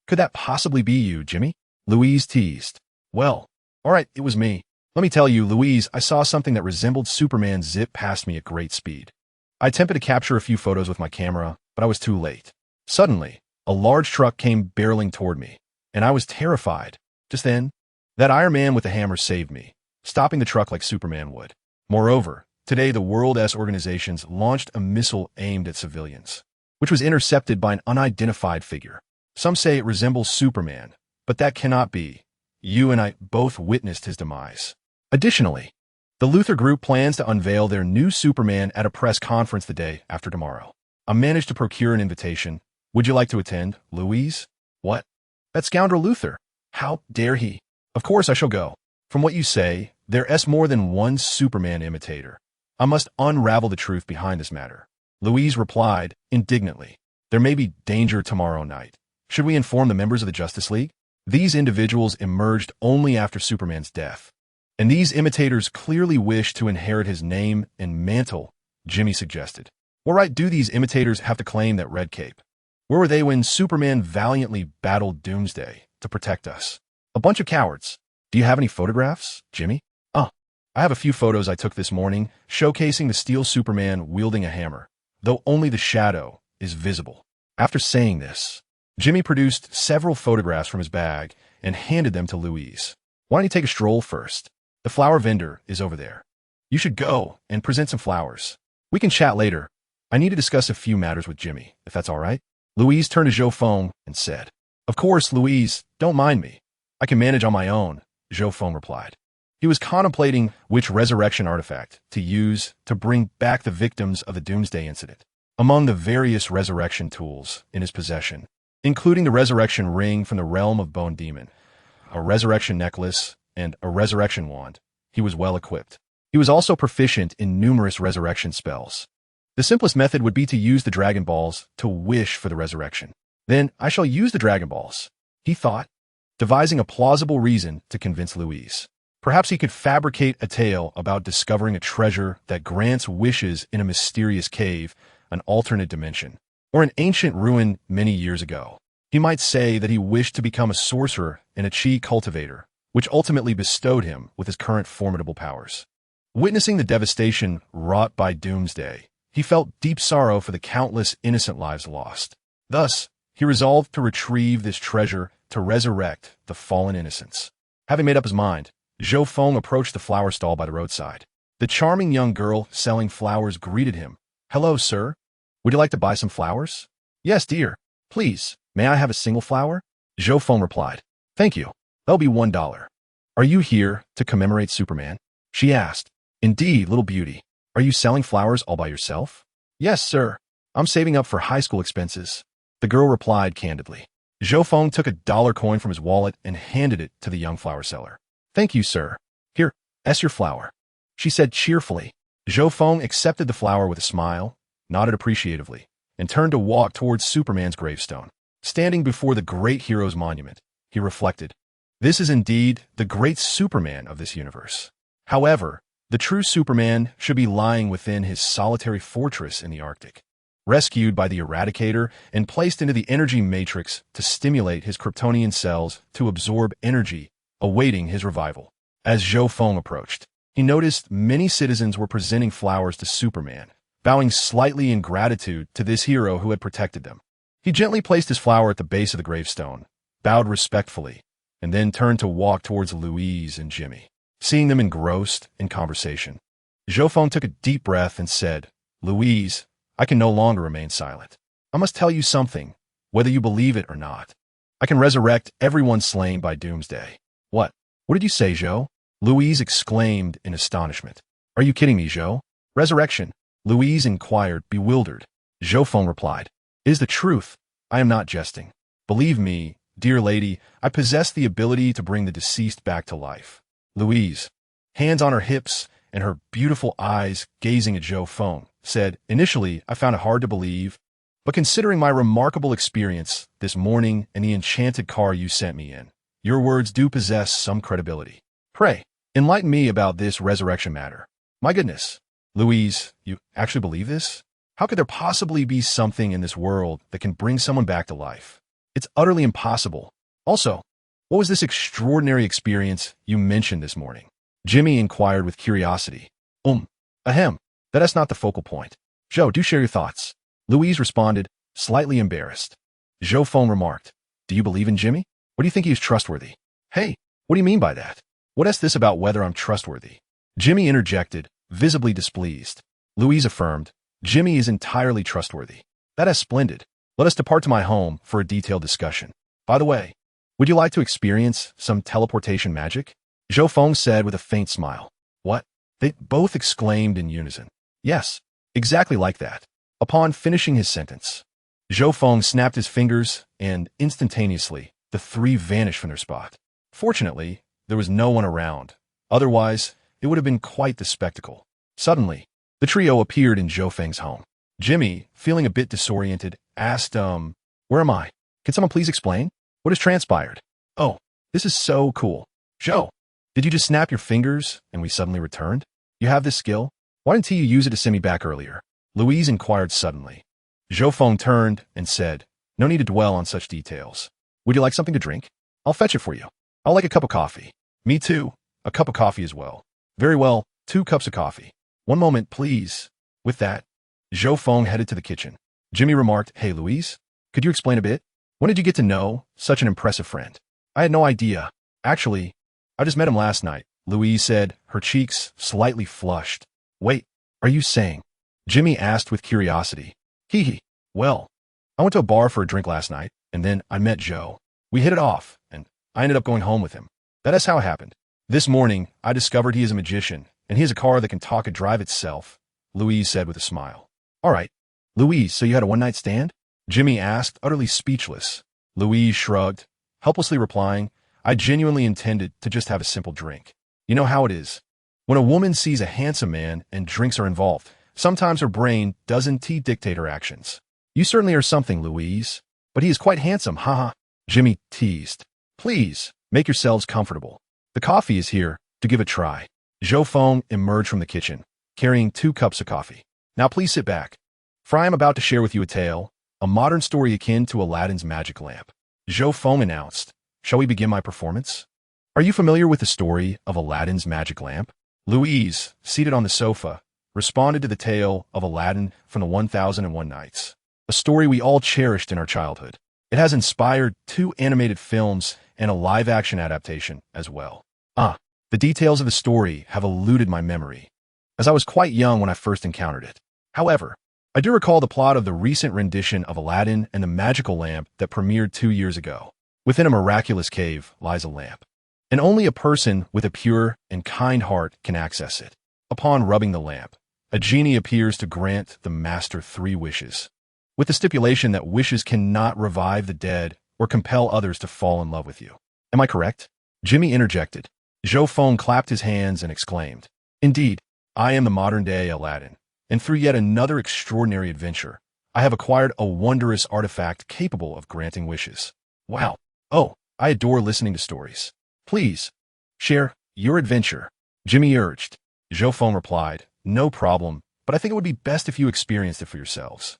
'Could that possibly be you, Jimmy?' Louise teased. 'Well, all right, it was me. Let me tell you, Louise, I saw something that resembled Superman zip past me at great speed. I attempted to capture a few photos with my camera, but I was too late. Suddenly, a large truck came barreling toward me, and I was terrified. Just then, that Iron Man with the hammer saved me, stopping the truck like Superman would. Moreover, today the World S organizations launched a missile aimed at civilians, which was intercepted by an unidentified figure. Some say it resembles Superman, but that cannot be. You and I both witnessed his demise. Additionally, the Luthor Group plans to unveil their new Superman at a press conference the day after tomorrow. I managed to procure an invitation. Would you like to attend, Louise?' 'What? That scoundrel Luthor? How dare he?' 'Of course I shall go. From what you say, there is more than one Superman imitator. I must unravel the truth behind this matter.' Louise replied indignantly, 'There may be danger tomorrow night. Should we inform the members of the Justice League?' These individuals emerged only after Superman's death, and these imitators clearly wish to inherit his name and mantle, Jimmy suggested. 'What right do these imitators have to claim that red cape? Where were they when Superman valiantly battled Doomsday to protect us? A bunch of cowards. Do you have any photographs, Jimmy?' I have a few photos I took this morning showcasing the steel Superman wielding a hammer, though only the shadow is visible.' After saying this, Jimmy produced several photographs from his bag and handed them to Louise. 'Why don't you take a stroll first? The flower vendor is over there. You should go and present some flowers. We can chat later. I need to discuss a few matters with Jimmy, if that's all right.' Louise turned to Zhou Feng and said, 'Of course, Louise, don't mind me. I can manage on my own,' Zhou Feng replied. He was contemplating which resurrection artifact to use to bring back the victims of the Doomsday incident. Among the various resurrection tools in his possession, including the resurrection ring from the realm of Bone Demon, a resurrection necklace, and a resurrection wand, he was well equipped. He was also proficient in numerous resurrection spells. The simplest method would be to use the Dragon Balls to wish for the resurrection. 'Then I shall use the Dragon Balls,' he thought, devising a plausible reason to convince Louise. Perhaps he could fabricate a tale about discovering a treasure that grants wishes in a mysterious cave, an alternate dimension, or an ancient ruin many years ago. He might say that he wished to become a sorcerer and a chi cultivator, which ultimately bestowed him with his current formidable powers. Witnessing the devastation wrought by Doomsday, he felt deep sorrow for the countless innocent lives lost. Thus, he resolved to retrieve this treasure to resurrect the fallen innocents. Having made up his mind, Zhou Feng approached the flower stall by the roadside. The charming young girl selling flowers greeted him. "Hello, sir. Would you like to buy some flowers?" "Yes, dear. Please, may I have a single flower?" Zhou Feng replied. "Thank you. That'll be $1. "Are you here to commemorate Superman?" she asked. "Indeed, little beauty. Are you selling flowers all by yourself?" "Yes, sir. I'm saving up for high school expenses," the girl replied candidly. Zhou Feng took a dollar coin from his wallet and handed it to the young flower seller. "Thank you, sir. Here, that's your flower," she said cheerfully. Zhou Feng accepted the flower with a smile, nodded appreciatively, and turned to walk towards Superman's gravestone. Standing before the great hero's monument, he reflected, "This is indeed the great Superman of this universe. However, the true Superman should be lying within his solitary fortress in the Arctic, rescued by the Eradicator and placed into the energy matrix to stimulate his Kryptonian cells to absorb energy, awaiting his revival." As Zhou Feng approached, he noticed many citizens were presenting flowers to Superman, bowing slightly in gratitude to this hero who had protected them. He gently placed his flower at the base of the gravestone, bowed respectfully, and then turned to walk towards Louise and Jimmy. Seeing them engrossed in conversation, Zhou Feng took a deep breath and said, "Louise, I can no longer remain silent. I must tell you something, whether you believe it or not. I can resurrect everyone slain by Doomsday." "What? What did you say, Zhou?" Louise exclaimed in astonishment. "Are you kidding me, Zhou? Resurrection?" Louise inquired, bewildered. Zhou Feng replied, "It is the truth. I am not jesting. Believe me, dear lady, I possess the ability to bring the deceased back to life." Louise, hands on her hips and her beautiful eyes gazing at Zhou Feng, said, "Initially, I found it hard to believe, but considering my remarkable experience this morning and the enchanted car you sent me in, your words do possess some credibility. Pray, enlighten me about this resurrection matter." "My goodness, Louise, you actually believe this? How could there possibly be something in this world that can bring someone back to life? It's utterly impossible. Also, what was this extraordinary experience you mentioned this morning?" Jimmy inquired with curiosity. Ahem, that's not the focal point. Zhou, do share your thoughts." Louise responded, slightly embarrassed. Zhou Feng remarked, "Do you believe in Jimmy? Or do you think he is trustworthy?" "Hey, what do you mean by that? What is this about whether I'm trustworthy?" Jimmy interjected, visibly displeased. Louise affirmed, "Jimmy is entirely trustworthy." "That is splendid. Let us depart to my home for a detailed discussion. By the way, would you like to experience some teleportation magic?" Zhou Feng said with a faint smile. "What?" they both exclaimed in unison. "Yes, exactly like that." Upon finishing his sentence, Zhou Feng snapped his fingers, and instantaneously, the three vanished from their spot. Fortunately, there was no one around. Otherwise, it would have been quite the spectacle. Suddenly, the trio appeared in Zhou Feng's home. Jimmy, feeling a bit disoriented, asked, "Where am I? Can someone please explain? What has transpired?" "Oh, this is so cool. Zhou, did you just snap your fingers and we suddenly returned? You have this skill? Why didn't you use it to send me back earlier?" Louise inquired suddenly. Zhou Feng turned and said, "No need to dwell on such details. Would you like something to drink? I'll fetch it for you. I'll like a cup of coffee." "Me too. A cup of coffee as well." "Very well, 2 cups of coffee. One moment, please." With that, Zhou Feng headed to the kitchen. Jimmy remarked, "Hey, Louise, could you explain a bit? When did you get to know such an impressive friend?" "I had no idea. Actually, I just met him last night," Louise said, her cheeks slightly flushed. "Wait, are you saying?" Jimmy asked with curiosity. Hee hee. "Well, I went to a bar for a drink last night, and then I met Zhou. We hit it off, and I ended up going home with him. That is how it happened. This morning, I discovered he is a magician, and he has a car that can talk and drive itself," Louise said with a smile. "All right, Louise, so you had a one-night stand?" Jimmy asked, utterly speechless. Louise shrugged, helplessly replying, "I genuinely intended to just have a simple drink. You know how it is. When a woman sees a handsome man and drinks are involved, sometimes her brain doesn't dictate her actions. You certainly are something, Louise. But he is quite handsome, haha," Jimmy teased. "Please, make yourselves comfortable. The coffee is here to give a try." Zhou Feng emerged from the kitchen, carrying 2 cups of coffee. "Now please sit back, for I am about to share with you a tale, a modern story akin to Aladdin's magic lamp." Zhou Feng announced. Shall we begin my performance? Are you familiar with the story of Aladdin's magic lamp? Louise, seated on the sofa, responded to the tale of Aladdin from the 1001 Nights, a story we all cherished in our childhood. It has inspired 2 animated films and a live-action adaptation as well. The details of the story have eluded my memory, as I was quite young when I first encountered it. However, I do recall the plot of the recent rendition of Aladdin and the magical lamp that premiered 2 years ago. Within a miraculous cave lies a lamp, and only a person with a pure and kind heart can access it. Upon rubbing the lamp, a genie appears to grant the master 3 wishes, with the stipulation that wishes cannot revive the dead or compel others to fall in love with you. Am I correct? Jimmy interjected. Zhou Feng clapped his hands and exclaimed, Indeed, I am the modern-day Aladdin, and through yet another extraordinary adventure, I have acquired a wondrous artifact capable of granting wishes. Wow. Oh, I adore listening to stories. Please, share your adventure, Jimmy urged. Zhou Feng replied, No problem, but I think it would be best if you experienced it for yourselves.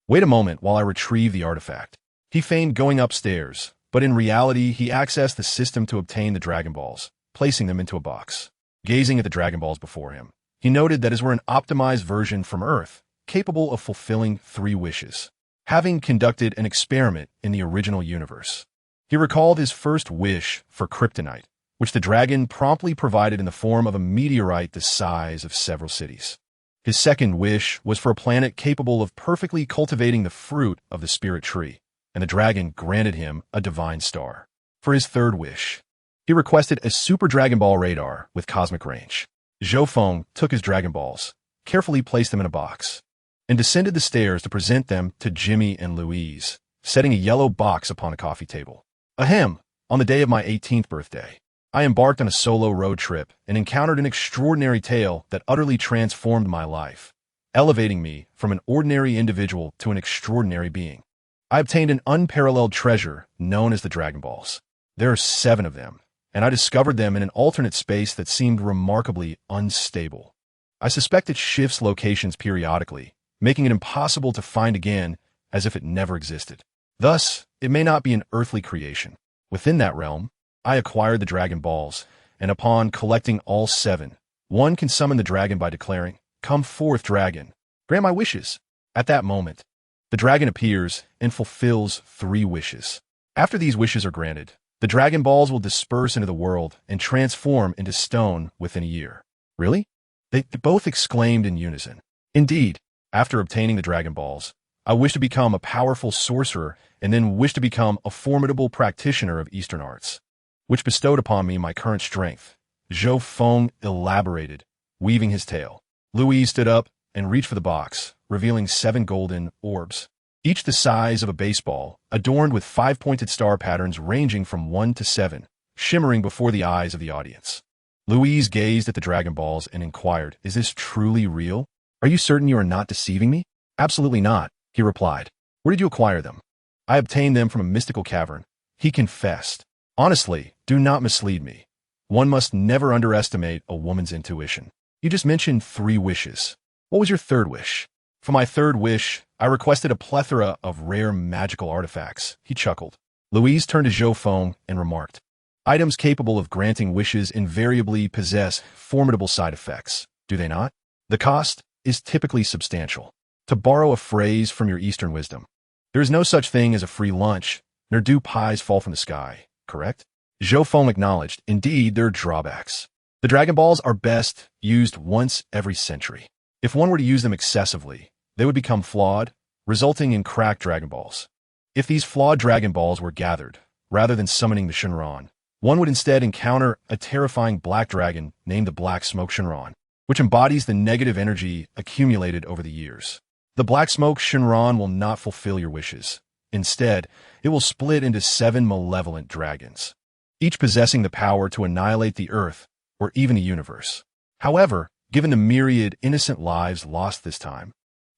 Wait a moment while I retrieve the artifact. He feigned going upstairs, but in reality he accessed the system to obtain the Dragon Balls, placing them into a box. Gazing at the Dragon Balls before him, he noted that as were an optimized version from Earth, capable of fulfilling 3 wishes, having conducted an experiment in the original universe. He recalled his first wish for kryptonite, which the dragon promptly provided in the form of a meteorite the size of several cities. His second wish was for a planet capable of perfectly cultivating the fruit of the spirit tree, and the dragon granted him a divine star. For his third wish, he requested a Super Dragon Ball radar with cosmic range. Zhou Feng took his Dragon Balls, carefully placed them in a box, and descended the stairs to present them to Jimmy and Louise, setting a yellow box upon a coffee table. Ahem, on the day of my 18th birthday, I embarked on a solo road trip and encountered an extraordinary tale that utterly transformed my life, elevating me from an ordinary individual to an extraordinary being. I obtained an unparalleled treasure known as the Dragon Balls. There are 7 of them, and I discovered them in an alternate space that seemed remarkably unstable. I suspect it shifts locations periodically, making it impossible to find again as if it never existed. Thus, it may not be an earthly creation. Within that realm, I acquired the Dragon Balls, and upon collecting all 7, one can summon the dragon by declaring, Come forth, dragon, grant my wishes. At that moment, the dragon appears and fulfills 3 wishes. After these wishes are granted, the Dragon Balls will disperse into the world and transform into stone within a year. Really? They both exclaimed in unison. Indeed, after obtaining the Dragon Balls, I wish to become a powerful sorcerer and then wish to become a formidable practitioner of Eastern arts, which bestowed upon me my current strength. Zhou Feng elaborated, weaving his tale. Louise stood up and reached for the box, revealing 7 golden orbs, each the size of a baseball, adorned with 5-pointed star patterns ranging from 1 to 7, shimmering before the eyes of the audience. Louise gazed at the Dragon Balls and inquired, Is this truly real? Are you certain you are not deceiving me? Absolutely not, he replied. Where did you acquire them? I obtained them from a mystical cavern, he confessed. Honestly, do not mislead me. One must never underestimate a woman's intuition. You just mentioned 3 wishes. What was your third wish? For my third wish, I requested a plethora of rare magical artifacts, he chuckled. Louise turned to Zhou Feng and remarked, Items capable of granting wishes invariably possess formidable side effects, do they not? The cost is typically substantial. To borrow a phrase from your Eastern wisdom, there is no such thing as a free lunch, nor do pies fall from the sky, correct? Zhou Feng acknowledged, Indeed, there are drawbacks. The Dragon Balls are best used once every century. If one were to use them excessively, they would become flawed, resulting in cracked Dragon Balls. If these flawed Dragon Balls were gathered, rather than summoning the Shinran, one would instead encounter a terrifying black dragon named the Black Smoke Shinran, which embodies the negative energy accumulated over the years. The Black Smoke Shinran will not fulfill your wishes. Instead, it will split into 7 malevolent dragons, each possessing the power to annihilate the Earth or even the universe. However, given the myriad innocent lives lost this time,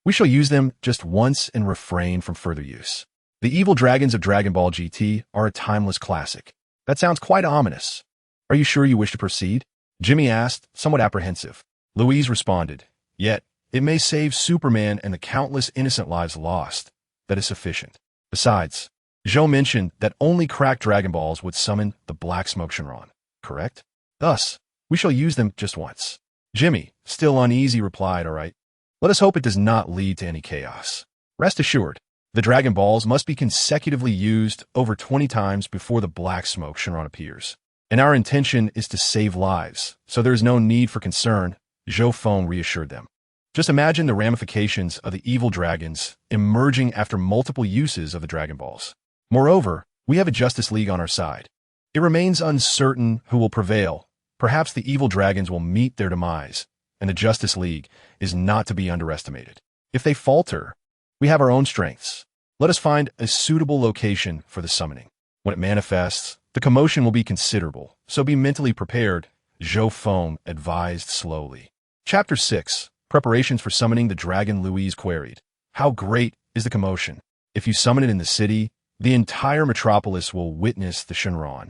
we shall use them just once and refrain from further use. The evil dragons of Dragon Ball GT are a timeless classic. That sounds quite ominous. Are you sure you wish to proceed? Jimmy asked, somewhat apprehensive. Louise responded, Yet, it may save Superman and the countless innocent lives lost. That is sufficient. Besides, Zhou mentioned that only cracked Dragon Balls would summon the Black Smoke Shenron, correct? Thus, we shall use them just once. Jimmy, still uneasy, replied, all right. Let us hope it does not lead to any chaos. Rest assured, the Dragon Balls must be consecutively used over 20 times before the Black Smoke Shenron appears. And our intention is to save lives, so there is no need for concern, Zhou Feng reassured them. Just imagine the ramifications of the evil dragons emerging after multiple uses of the Dragon Balls. Moreover, we have a Justice League on our side. It remains uncertain who will prevail. Perhaps the evil dragons will meet their demise, and the Justice League is not to be underestimated. If they falter, we have our own strengths. Let us find a suitable location for the summoning. When it manifests, the commotion will be considerable, so be mentally prepared, Zhou Feng advised slowly. Chapter 6. Preparations for summoning the dragon. Louise queried. How great is the commotion? If you summon it in the city, the entire metropolis will witness the Shenron.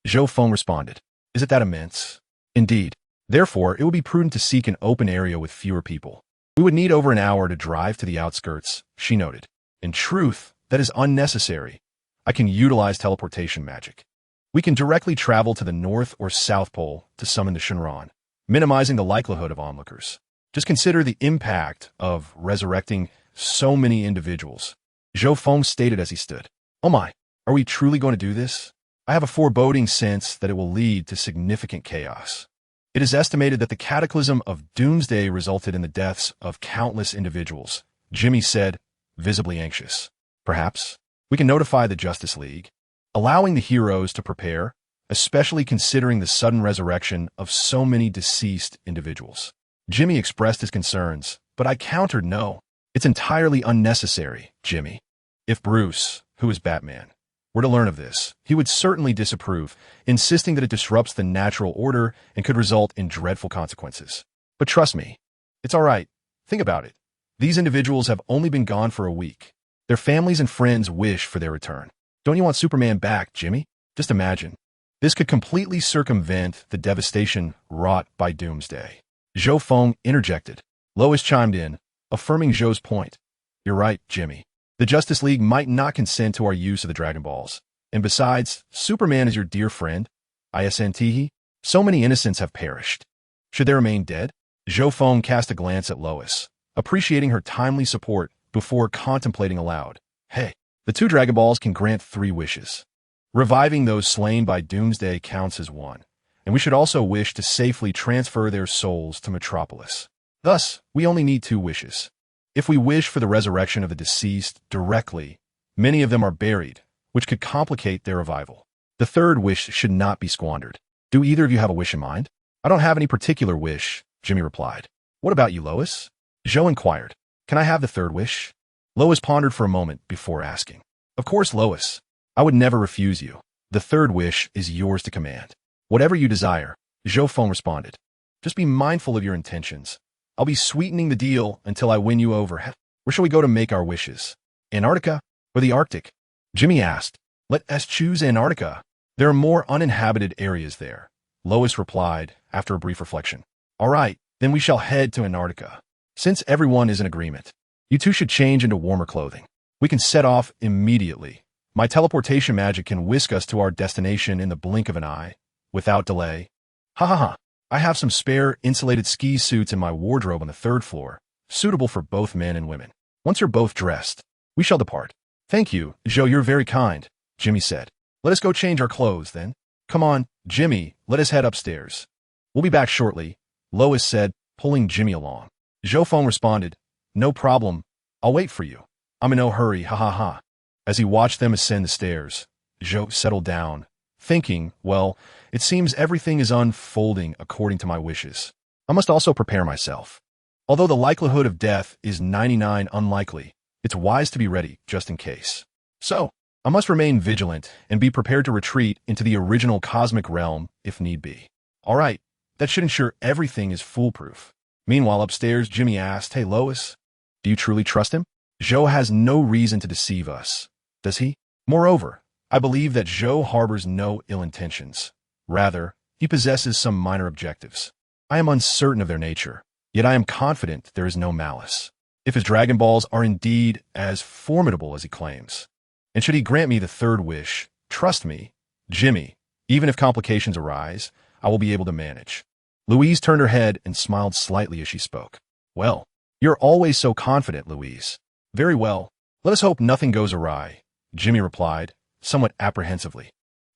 Zhou Feng responded. Is it that immense? Indeed. Therefore, it would be prudent to seek an open area with fewer people. We would need over an hour to drive to the outskirts, she noted. In truth, that is unnecessary. I can utilize teleportation magic. We can directly travel to the North or South Pole to summon the Shenron, minimizing the likelihood of onlookers. Just consider the impact of resurrecting so many individuals. Zhou Feng stated as he stood. Oh my, are we truly going to do this? I have a foreboding sense that it will lead to significant chaos. It is estimated that the cataclysm of Doomsday resulted in the deaths of countless individuals, Jimmy said, visibly anxious. Perhaps we can notify the Justice League, allowing the heroes to prepare, especially considering the sudden resurrection of so many deceased individuals. Jimmy expressed his concerns, but I countered no. It's entirely unnecessary, Jimmy. If Bruce, who is Batman, were to learn of this, he would certainly disapprove, insisting that it disrupts the natural order and could result in dreadful consequences. But trust me, it's all right. Think about it. These individuals have only been gone for a week. Their families and friends wish for their return. Don't you want Superman back, Jimmy? Just imagine. This could completely circumvent the devastation wrought by Doomsday. Zhou Feng interjected. Lois chimed in, affirming Zhou's point. You're right, Jimmy. The Justice League might not consent to our use of the Dragon Balls. And besides, Superman is your dear friend. Isn't. So many innocents have perished. Should they remain dead? Zhou Feng cast a glance at Lois, appreciating her timely support before contemplating aloud. Hey, the 2 Dragon Balls can grant 3 wishes. Reviving those slain by Doomsday counts as 1, and we should also wish to safely transfer their souls to Metropolis. Thus, we only need 2 wishes. If we wish for the resurrection of the deceased directly, many of them are buried, which could complicate their revival. The 3rd wish should not be squandered. Do either of you have a wish in mind? I don't have any particular wish, Jimmy replied. What about you, Lois? Zhou inquired. Can I have the 3rd wish? Lois pondered for a moment before asking. Of course, Lois. I would never refuse you. The 3rd wish is yours to command. Whatever you desire, Zhou Feng responded. Just be mindful of your intentions. I'll be sweetening the deal until I win you over. Where shall we go to make our wishes? Antarctica or the Arctic? Jimmy asked. Let us choose Antarctica. There are more uninhabited areas there, Lois replied after a brief reflection. All right, then we shall head to Antarctica. Since everyone is in agreement, you 2 should change into warmer clothing. We can set off immediately. My teleportation magic can whisk us to our destination in the blink of an eye, without delay. Ha ha ha. I have some spare insulated ski suits in my wardrobe on the 3rd floor, suitable for both men and women. Once you're both dressed, we shall depart. Thank you, Zhou, you're very kind, Jimmy said. Let us go change our clothes, then. Come on, Jimmy, let us head upstairs. We'll be back shortly, Lois said, pulling Jimmy along. Zhou Feng responded, no problem. I'll wait for you. I'm in no hurry, ha ha ha. As he watched them ascend the stairs, Zhou settled down, thinking, well, it seems everything is unfolding according to my wishes. I must also prepare myself. Although the likelihood of death is 99 unlikely, it's wise to be ready just in case. So, I must remain vigilant and be prepared to retreat into the original cosmic realm if need be. All right, that should ensure everything is foolproof. Meanwhile, upstairs, Jimmy asked, Hey, Lois, do you truly trust him? Zhou has no reason to deceive us, does he? Moreover, I believe that Zhou harbors no ill intentions. Rather, he possesses some minor objectives. I am uncertain of their nature, yet I am confident there is no malice. If his Dragon Balls are indeed as formidable as he claims, And should he grant me the third wish, trust me, Jimmy, even if complications arise, I will be able to manage. Louise turned her head and smiled slightly as she spoke. Well, you're always so confident, Louise. Very well. Let us hope nothing goes awry, Jimmy replied, somewhat apprehensively.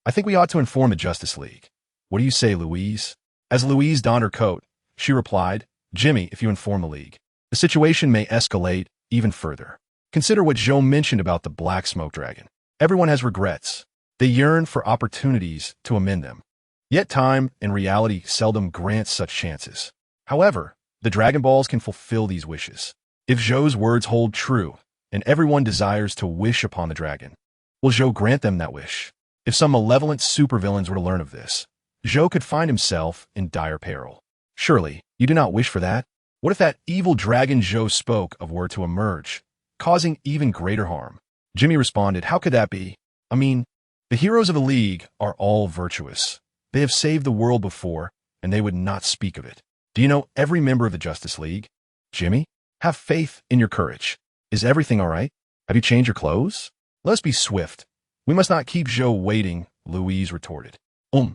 I think we ought to inform the Justice League. What do you say, Louise? As Louise donned her coat, she replied, Jimmy, if you inform the League, the situation may escalate even further. Consider what Zhou mentioned about the black smoke dragon. Everyone has regrets. They yearn for opportunities to amend them. Yet time and reality seldom grants such chances. However, the Dragon Balls can fulfill these wishes. If Zhou's words hold true, and everyone desires to wish upon the dragon, will Zhou grant them that wish? If some malevolent supervillains were to learn of this, Zhou could find himself in dire peril. Surely, you do not wish for that? What if that evil dragon Zhou spoke of were to emerge, causing even greater harm? Jimmy responded, how could that be? I mean, the heroes of the League are all virtuous. They have saved the world before, and they would not speak of it. Do you know every member of the Justice League? Jimmy, have faith in your courage. Is everything all right? Have you changed your clothes? Let us be swift. We must not keep Zhou waiting, Louise retorted. I'm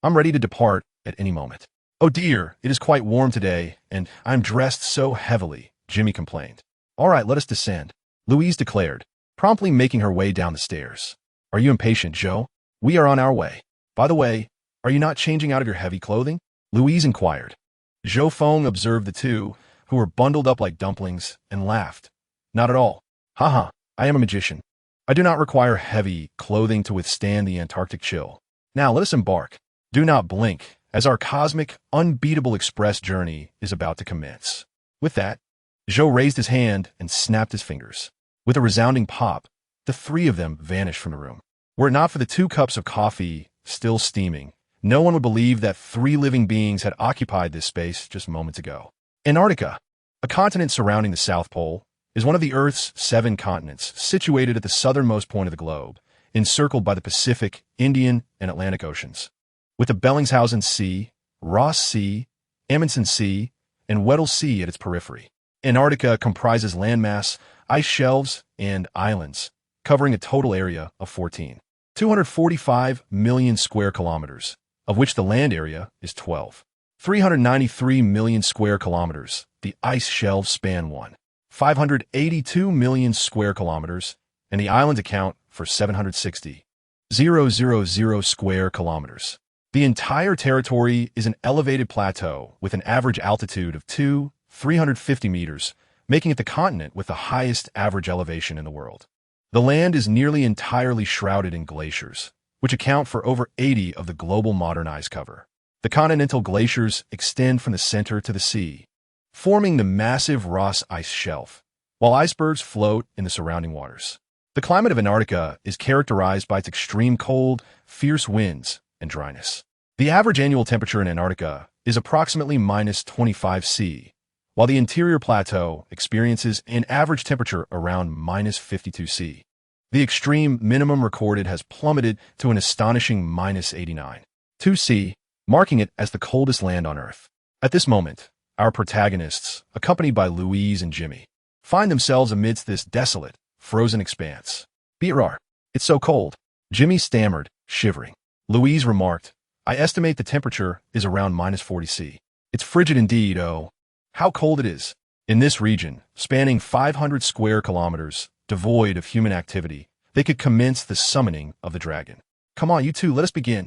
ready to depart at any moment. Oh dear, it is quite warm today, and I'm dressed so heavily, Jimmy complained. All right, let us descend, Louise declared, promptly making her way down the stairs. Are you impatient, Zhou? We are on our way. By the way, are you not changing out of your heavy clothing? Louise inquired. Zhou Feng observed the two, who were bundled up like dumplings, and laughed. Not at all. Haha, I am a magician. I do not require heavy clothing to withstand the Antarctic chill. Now let us embark. Do not blink, as our cosmic, unbeatable express journey is about to commence. With that, Zhou raised his hand and snapped his fingers. With a resounding pop, the three of them vanished from the room. Were it not for the 2 cups of coffee still steaming, no one would believe that 3 living beings had occupied this space just moments ago. Antarctica, a continent surrounding the South Pole, is one of the Earth's 7 continents, situated at the southernmost point of the globe, encircled by the Pacific, Indian, and Atlantic Oceans. With the Bellingshausen Sea, Ross Sea, Amundsen Sea, and Weddell Sea at its periphery. Antarctica comprises landmass, ice shelves, and islands, covering a total area of 245 million square kilometers, of which the land area is 393 million square kilometers. The ice shelves span 582 million square kilometers, and the islands account for 760,000 square kilometers. The entire territory is an elevated plateau with an average altitude of 350 meters, making it the continent with the highest average elevation in the world. The land is nearly entirely shrouded in glaciers, which account for over 80 of the global modern ice cover. The continental glaciers extend from the center to the sea, forming the massive Ross Ice Shelf, while icebergs float in the surrounding waters. The climate of Antarctica is characterized by its extreme cold, fierce winds, and dryness. The average annual temperature in Antarctica is approximately -25°C, while the interior plateau experiences an average temperature around -52°C. The extreme minimum recorded has plummeted to an astonishing -89.2°C, marking it as the coldest land on Earth. At this moment, our protagonists, accompanied by Louise and Jimmy, find themselves amidst this desolate, frozen expanse. Bearar, it's so cold, Jimmy stammered, shivering. Louise remarked, I estimate the temperature is around -40°C. It's frigid indeed, oh. How cold it is. In this region, spanning 500 square kilometers, devoid of human activity, they could commence the summoning of the dragon. Come on, you two, let us begin.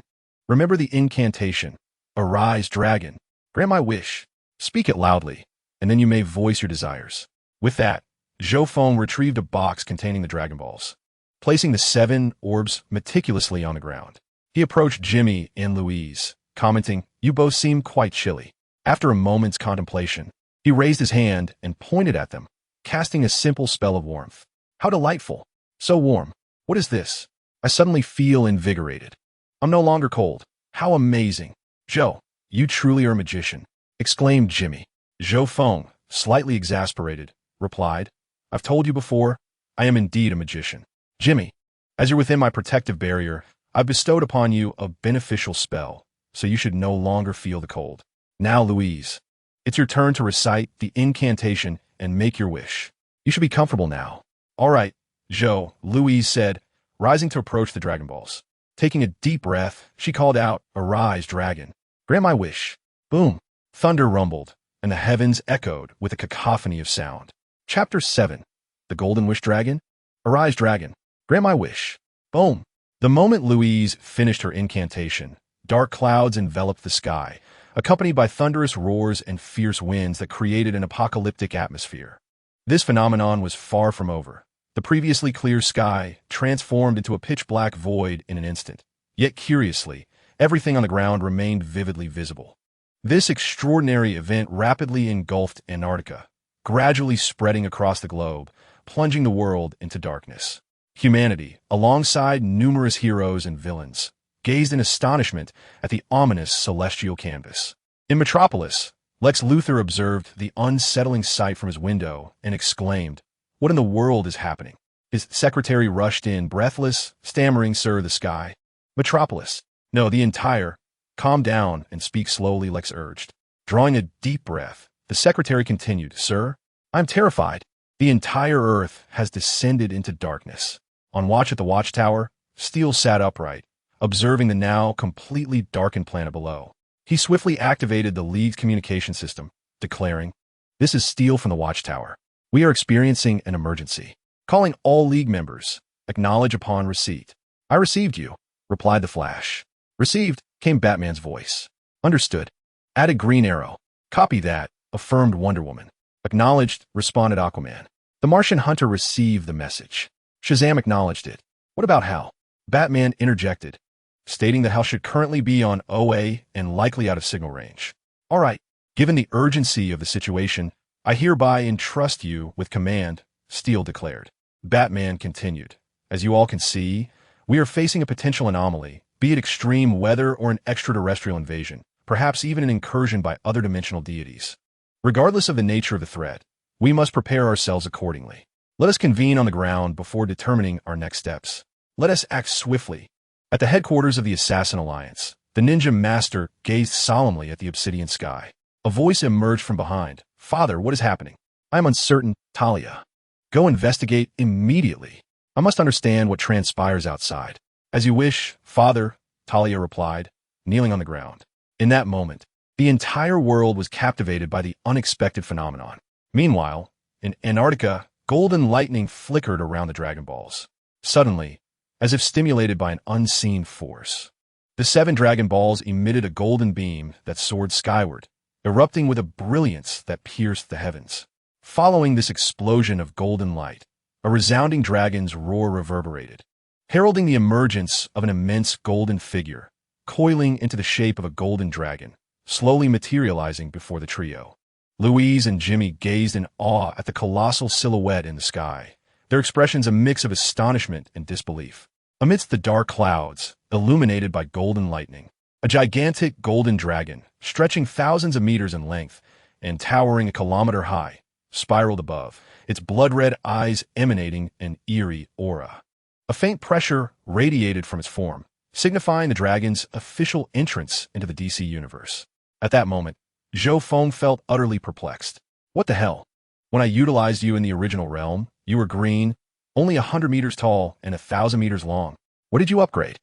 Remember the incantation. Arise, dragon. Grant my wish. Speak it loudly, and then you may voice your desires. With that, Zhou Feng retrieved a box containing the Dragon Balls, placing the 7 orbs meticulously on the ground. He approached Jimmy and Louise, commenting, You both seem quite chilly. After a moment's contemplation, he raised his hand and pointed at them, casting a simple spell of warmth. How delightful. So warm. What is this? I suddenly feel invigorated. I'm no longer cold. How amazing. Zhou, you truly are a magician, exclaimed Jimmy. Zhou Feng, slightly exasperated, replied, I've told you before, I am indeed a magician. Jimmy, as you're within my protective barrier, I've bestowed upon you a beneficial spell, so you should no longer feel the cold. Now, Louise, it's your turn to recite the incantation and make your wish. You should be comfortable now. All right, Zhou, Louise said, rising to approach the Dragon Balls. Taking a deep breath, she called out, "Arise, dragon. Grant my wish." Boom! Thunder rumbled, and the heavens echoed with a cacophony of sound. Chapter 7. The Golden Wish Dragon. Arise, dragon. Grant my wish. Boom! The moment Louise finished her incantation, dark clouds enveloped the sky, accompanied by thunderous roars and fierce winds that created an apocalyptic atmosphere. This phenomenon was far from over. The previously clear sky transformed into a pitch-black void in an instant. Yet curiously, everything on the ground remained vividly visible. This extraordinary event rapidly engulfed Antarctica, gradually spreading across the globe, plunging the world into darkness. Humanity, alongside numerous heroes and villains, gazed in astonishment at the ominous celestial canvas. In Metropolis, Lex Luthor observed the unsettling sight from his window and exclaimed, "What in the world is happening?" His secretary rushed in, breathless, stammering, "Sir, the sky." Metropolis. "No, the entire." "Calm down and speak slowly," Lex urged. Drawing a deep breath, the secretary continued, "Sir, I'm terrified. The entire Earth has descended into darkness." On watch at the watchtower, Steele sat upright, observing the now completely darkened planet below. He swiftly activated the League's communication system, declaring, "This is Steele from the watchtower. We are experiencing an emergency. Calling all League members. Acknowledge upon receipt." "I received you," replied the Flash. "Received," came Batman's voice. "Understood." Added Green Arrow. "Copy that," affirmed Wonder Woman. "Acknowledged," responded Aquaman. The Martian hunter received the message. Shazam acknowledged it. "What about Hal?" Batman interjected, stating that Hal should currently be on OA and likely out of signal range. "All right, given the urgency of the situation, I hereby entrust you with command," Steele declared. Batman continued, "As you all can see, we are facing a potential anomaly, be it extreme weather or an extraterrestrial invasion, perhaps even an incursion by other dimensional deities. Regardless of the nature of the threat, we must prepare ourselves accordingly. Let us convene on the ground before determining our next steps. Let us act swiftly." At the headquarters of the Assassin Alliance, the Ninja Master gazed solemnly at the obsidian sky. A voice emerged from behind. "Father, what is happening?" "I am uncertain, Talia." "Go investigate immediately. I must understand what transpires outside." "As you wish, Father," Talia replied, kneeling on the ground. In that moment, the entire world was captivated by the unexpected phenomenon. Meanwhile, in Antarctica, golden lightning flickered around the Dragon Balls. Suddenly, as if stimulated by an unseen force, the 7 Dragon Balls emitted a golden beam that soared skyward, erupting with a brilliance that pierced the heavens. Following this explosion of golden light, a resounding dragon's roar reverberated, heralding the emergence of an immense golden figure, coiling into the shape of a golden dragon, slowly materializing before the trio. Louise and Jimmy gazed in awe at the colossal silhouette in the sky, their expressions a mix of astonishment and disbelief. Amidst the dark clouds, illuminated by golden lightning, a gigantic golden dragon, stretching thousands of meters in length and towering a kilometer high, spiraled above, its blood-red eyes emanating an eerie aura. A faint pressure radiated from its form, signifying the dragon's official entrance into the DC universe. At that moment, Zhou Feng felt utterly perplexed. "What the hell? When I utilized you in the original realm, you were green, only 100 meters tall and 1,000 meters long. What did you upgrade?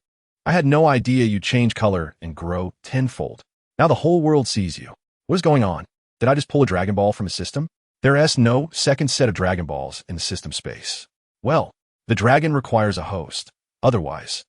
I had no idea you'd change color and grow tenfold. Now the whole world sees you. What is going on? Did I just pull a Dragon Ball from a system? There is no second set of Dragon Balls in the system space. Well, the dragon requires a host. Otherwise,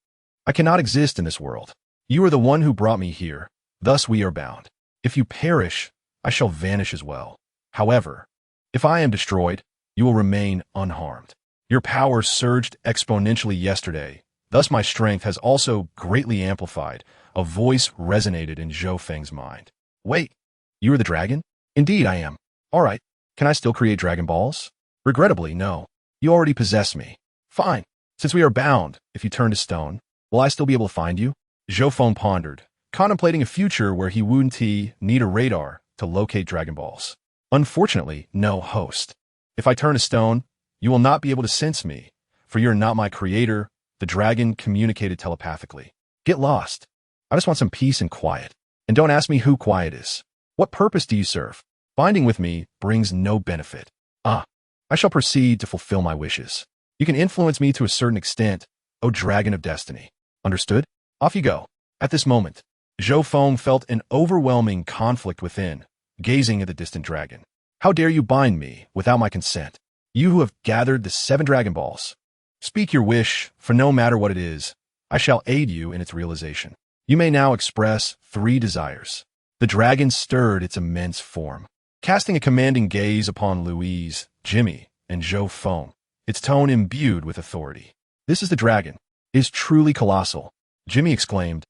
I cannot exist in this world. You are the one who brought me here. Thus we are bound. If you perish, I shall vanish as well. However, if I am destroyed, you will remain unharmed. Your power surged exponentially yesterday. Thus my strength has also greatly amplified." A voice resonated in Zhou Feng's mind. "Wait, you are the dragon?" "Indeed I am." "All right, can I still create Dragon Balls?" "Regrettably, no. You already possess me." "Fine. Since we are bound, if you turn to stone, will I still be able to find you?" Zhou Feng pondered, contemplating a future where he wouldn't need a radar to locate Dragon Balls. "Unfortunately, no, host. If I turn to stone, you will not be able to sense me, for you are not my creator," the dragon communicated telepathically. "Get lost. I just want some peace and quiet. And don't ask me who quiet is. What purpose do you serve? Binding with me brings no benefit. I shall proceed to fulfill my wishes. You can influence me to a certain extent, O dragon of destiny. Understood? Off you go. At this moment, Zhou Feng felt an overwhelming conflict within, gazing at the distant dragon. How dare you bind me without my consent? You who have gathered the 7 Dragon Balls. Speak your wish, for no matter what it is, I shall aid you in its realization. You may now express 3 desires. The dragon stirred its immense form, casting a commanding gaze upon Louise, Jimmy, and Zhou Feng, its tone imbued with authority. This is the dragon. It is truly colossal, Jimmy exclaimed,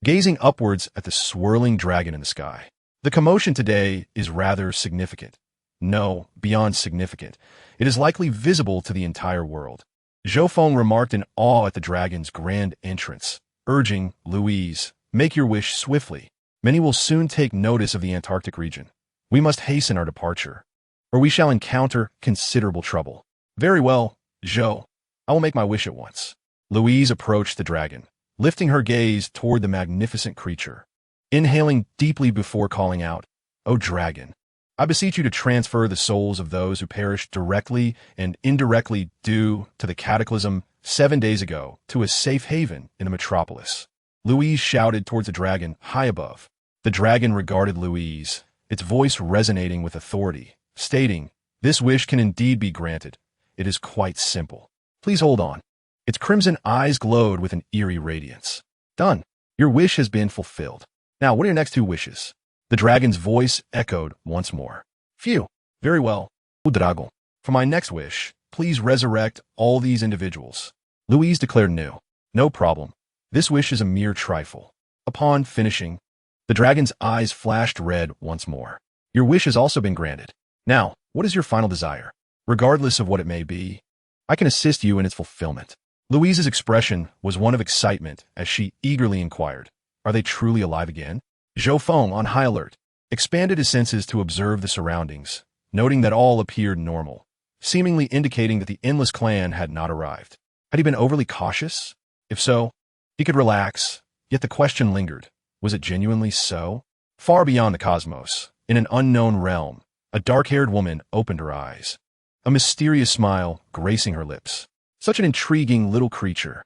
gazing upwards at the swirling dragon in the sky. The commotion today is rather significant. No, beyond significant. It is likely visible to the entire world. Zhou Feng remarked in awe at the dragon's grand entrance, urging, Louise, make your wish swiftly. Many will soon take notice of the Antarctic region. We must hasten our departure, or we shall encounter considerable trouble. Very well, Zhou. I will make my wish at once. Louise approached the dragon, lifting her gaze toward the magnificent creature. Inhaling deeply before calling out, O dragon, I beseech you to transfer the souls of those who perished directly and indirectly due to the cataclysm 7 days ago to a safe haven in the Metropolis. Louise shouted towards the dragon high above. The dragon regarded Louise, its voice resonating with authority, stating, This wish can indeed be granted. It is quite simple. Please hold on. Its crimson eyes glowed with an eerie radiance. Done. Your wish has been fulfilled. Now, what are your next 2 wishes? The dragon's voice echoed once more. Phew. Very well. O dragon. For my next wish, please resurrect all these individuals. Louise declared no problem. This wish is a mere trifle. Upon finishing, the dragon's eyes flashed red once more. Your wish has also been granted. Now, what is your final desire? Regardless of what it may be, I can assist you in its fulfillment. Louise's expression was one of excitement as she eagerly inquired, Are they truly alive again? Zhou Feng, on high alert, expanded his senses to observe the surroundings, noting that all appeared normal, seemingly indicating that the endless clan had not arrived. Had he been overly cautious? If so, he could relax, yet the question lingered. Was it genuinely so? Far beyond the cosmos, in an unknown realm, a dark-haired woman opened her eyes, a mysterious smile gracing her lips. Such an intriguing little creature.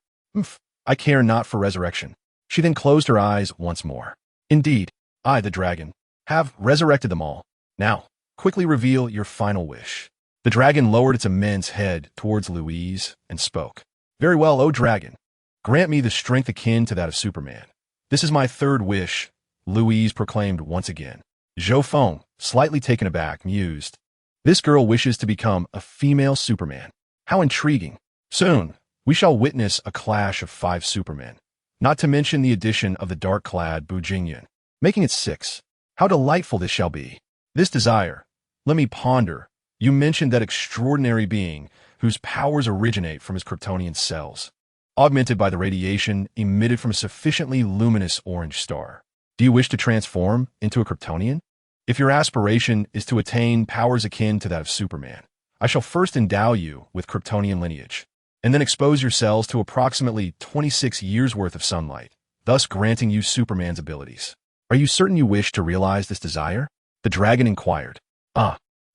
I care not for resurrection. She then closed her eyes once more. Indeed, I, the dragon, have resurrected them all. Now, quickly reveal your final wish. The dragon lowered its immense head towards Louise and spoke. Very well, O dragon. Grant me the strength akin to that of Superman. This is my 3rd wish, Louise proclaimed once again. Zhou Feng, slightly taken aback, mused. This girl wishes to become a female Superman. How intriguing. Soon, we shall witness a clash of 5 Supermen, not to mention the addition of the dark-clad Bu Jingyun, making it 6. How delightful this shall be. This desire, let me ponder. You mentioned that extraordinary being whose powers originate from his Kryptonian cells, augmented by the radiation emitted from a sufficiently luminous orange star. Do you wish to transform into a Kryptonian? If your aspiration is to attain powers akin to that of Superman, I shall first endow you with Kryptonian lineage, and then expose your cells to approximately 26 years' worth of sunlight, thus granting you Superman's abilities. Are you certain you wish to realize this desire? The dragon inquired.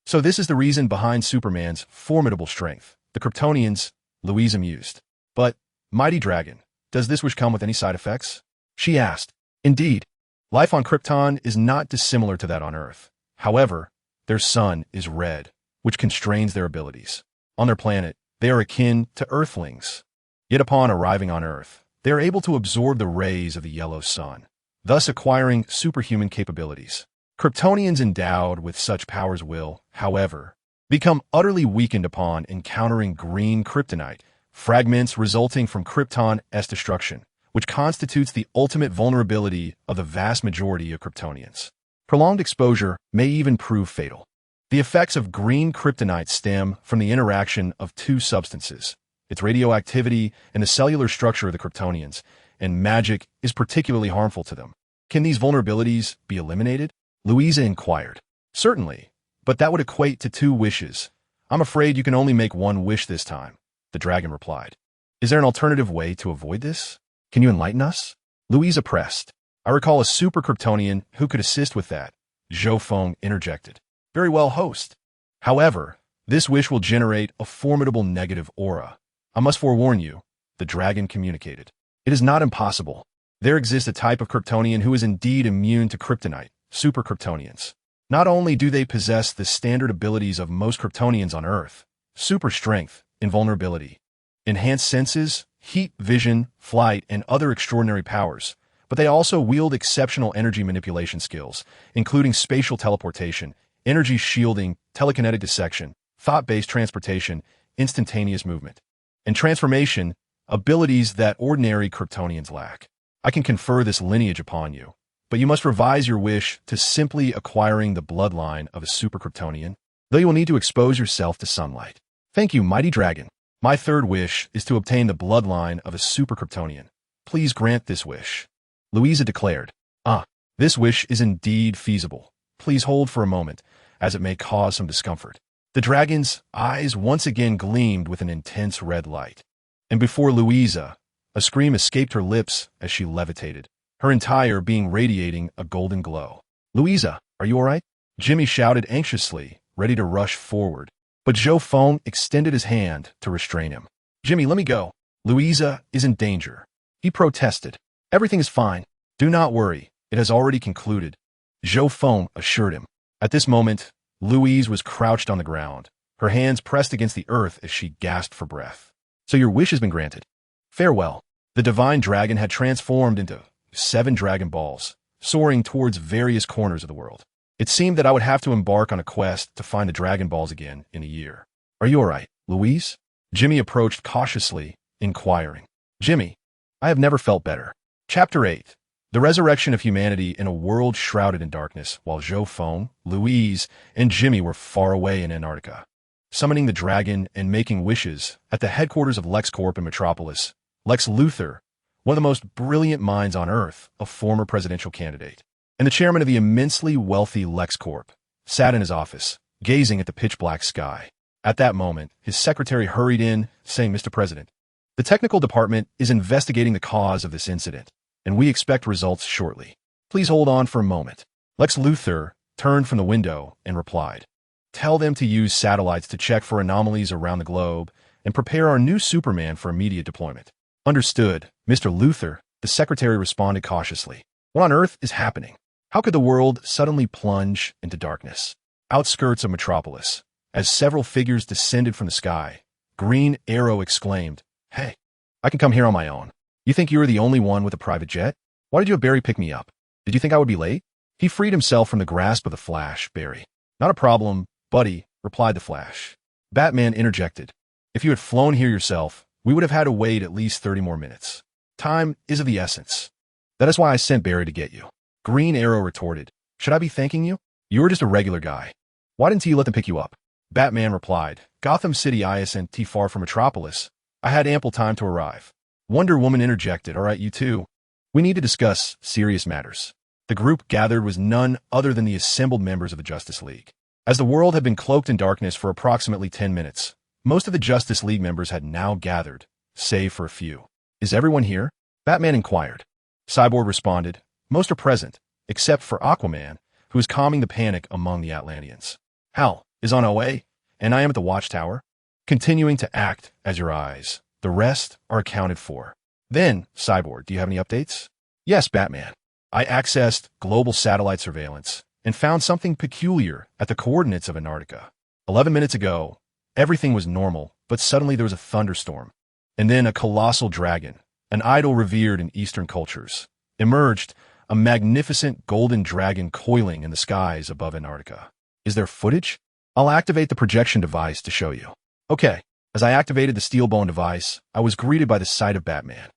So this is the reason behind Superman's formidable strength. The Kryptonians, Louise amused. But, mighty dragon, does this wish come with any side effects? She asked. Indeed, life on Krypton is not dissimilar to that on Earth. However, their sun is red, which constrains their abilities. On their planet, they are akin to Earthlings. Yet upon arriving on Earth, they are able to absorb the rays of the yellow sun, thus acquiring superhuman capabilities. Kryptonians endowed with such powers will, however, become utterly weakened upon encountering green kryptonite, fragments resulting from Krypton's destruction, which constitutes the ultimate vulnerability of the vast majority of Kryptonians. Prolonged exposure may even prove fatal. The effects of green kryptonite stem from the interaction of 2 substances, its radioactivity and the cellular structure of the Kryptonians, and magic is particularly harmful to them. Can these vulnerabilities be eliminated? Louisa inquired. Certainly, but that would equate to 2 wishes. I'm afraid you can only make 1 wish this time, the dragon replied. Is there an alternative way to avoid this? Can you enlighten us? Louisa pressed. I recall a super Kryptonian who could assist with that, Zhou Feng interjected. Very well, host. However, this wish will generate a formidable negative aura. I must forewarn you, the dragon communicated. It is not impossible. There exists a type of Kryptonian who is indeed immune to kryptonite, super Kryptonians. Not only do they possess the standard abilities of most Kryptonians on Earth, super strength, invulnerability, enhanced senses, heat, vision, flight, and other extraordinary powers, but they also wield exceptional energy manipulation skills, including spatial teleportation, energy shielding, telekinetic dissection, thought-based transportation, instantaneous movement, and transformation, abilities that ordinary Kryptonians lack. I can confer this lineage upon you, but you must revise your wish to simply acquiring the bloodline of a super Kryptonian, though you will need to expose yourself to sunlight. Thank you, mighty dragon. My third wish is to obtain the bloodline of a super Kryptonian. Please grant this wish. Louisa declared. This wish is indeed feasible. Please hold for a moment, as it may cause some discomfort. The dragon's eyes once again gleamed with an intense red light. And before Louisa, a scream escaped her lips as she levitated, her entire being radiating a golden glow. Louisa, are you all right? Jimmy shouted anxiously, ready to rush forward. But Zhou Feng extended his hand to restrain him. Jimmy, let me go. Louisa is in danger. He protested. Everything is fine. Do not worry. It has already concluded. Zhou Feng assured him. At this moment, Louise was crouched on the ground, her hands pressed against the earth as she gasped for breath. So your wish has been granted. Farewell. The divine dragon had transformed into 7 dragon balls, soaring towards various corners of the world. It seemed that I would have to embark on a quest to find the Dragon Balls again in a year. Are you all right, Louise? Jimmy approached cautiously, inquiring. Jimmy, I have never felt better. Chapter 8. The Resurrection of Humanity in a World Shrouded in Darkness, while Zhou Feng, Louise, and Jimmy were far away in Antarctica. Summoning the dragon and making wishes at the headquarters of LexCorp in Metropolis, Lex Luthor, one of the most brilliant minds on Earth, a former presidential candidate, and the chairman of the immensely wealthy LexCorp, sat in his office, gazing at the pitch-black sky. At that moment, his secretary hurried in, saying, Mr. President, the technical department is investigating the cause of this incident, and we expect results shortly. Please hold on for a moment. Lex Luthor turned from the window and replied, Tell them to use satellites to check for anomalies around the globe and prepare our new Superman for immediate deployment. Understood, Mr. Luthor, the secretary responded cautiously. What on earth is happening? How could the world suddenly plunge into darkness? Outskirts of Metropolis, as several figures descended from the sky, Green Arrow exclaimed, Hey, I can come here on my own. You think you were the only one with a private jet? Why did you have Barry pick me up? Did you think I would be late? He freed himself from the grasp of the Flash, Barry. Not a problem, buddy, replied the Flash. Batman interjected. If you had flown here yourself, we would have had to wait at least 30 more minutes. Time is of the essence. That is why I sent Barry to get you. Green Arrow retorted, Should I be thanking you? You were just a regular guy. Why didn't you let them pick you up? Batman replied, Gotham City isn't far from Metropolis. I had ample time to arrive. Wonder Woman interjected, All right, you too. We need to discuss serious matters. The group gathered was none other than the assembled members of the Justice League. As the world had been cloaked in darkness for approximately 10 minutes, most of the Justice League members had now gathered, save for a few. Is everyone here? Batman inquired. Cyborg responded, Most are present, except for Aquaman, who is calming the panic among the Atlanteans. Hal is on our way, and I am at the Watchtower, continuing to act as your eyes. The rest are accounted for. Then, Cyborg, do you have any updates? Yes, Batman. I accessed global satellite surveillance and found something peculiar at the coordinates of Antarctica. 11 minutes ago, everything was normal, but suddenly there was a thunderstorm. And then a colossal dragon, an idol revered in Eastern cultures, emerged, a magnificent golden dragon coiling in the skies above Antarctica. Is there footage? I'll activate the projection device to show you. Okay. As I activated the steel bone device, I was greeted by the sight of Batman.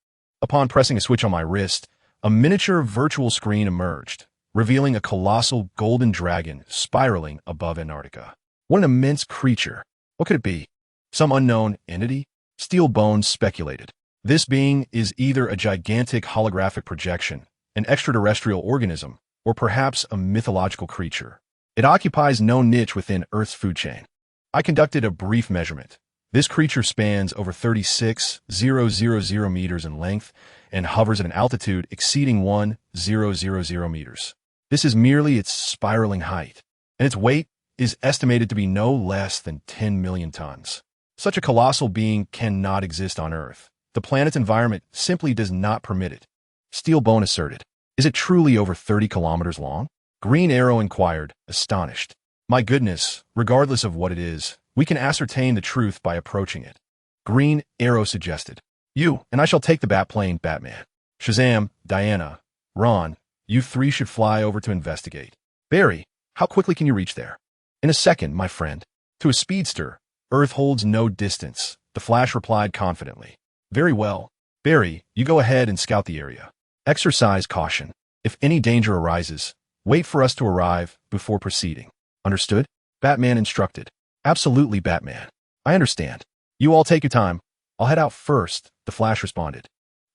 Upon pressing a switch on my wrist, a miniature virtual screen emerged, revealing a colossal golden dragon spiraling above Antarctica. What an immense creature. What could it be? Some unknown entity? Steel Bones speculated. This being is either a gigantic holographic projection, an extraterrestrial organism, or perhaps a mythological creature. It occupies no niche within Earth's food chain. I conducted a brief measurement. This creature spans over 36,000 meters in length and hovers at an altitude exceeding 1,000 meters. This is merely its spiraling height, and its weight is estimated to be no less than 10 million tons. Such a colossal being cannot exist on Earth, The planet's environment simply does not permit it. Steelbone asserted. Is it truly over 30 kilometers long? Green Arrow inquired, astonished. My goodness, regardless of what it is, we can ascertain the truth by approaching it. Green Arrow suggested. You and I shall take the Batplane, Batman. Shazam, Diana, Ron, you three should fly over to investigate. Barry, how quickly can you reach there? In a second, my friend. To a speedster, Earth holds no distance, the Flash replied confidently. Very well. Barry, you go ahead and scout the area. Exercise caution. If any danger arises, wait for us to arrive before proceeding. Understood? Batman instructed. Absolutely, Batman. I understand. You all take your time. I'll head out first, the Flash responded.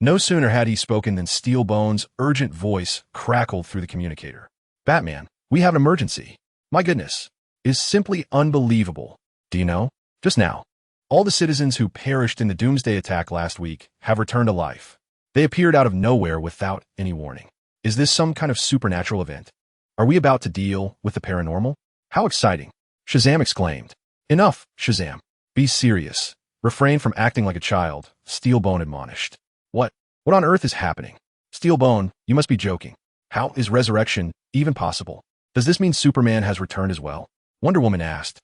No sooner had he spoken than Steelbone's urgent voice crackled through the communicator. Batman, we have an emergency. My goodness. Is simply unbelievable. Do you know? Just now, all the citizens who perished in the Doomsday attack last week have returned to life. They appeared out of nowhere without any warning. Is this some kind of supernatural event? Are we about to deal with the paranormal? How exciting! Shazam exclaimed. Enough, Shazam. Be serious. Refrain from acting like a child, Steelbone admonished. What on earth is happening? Steelbone, you must be joking. How is resurrection even possible? Does this mean Superman has returned as well? Wonder Woman asked,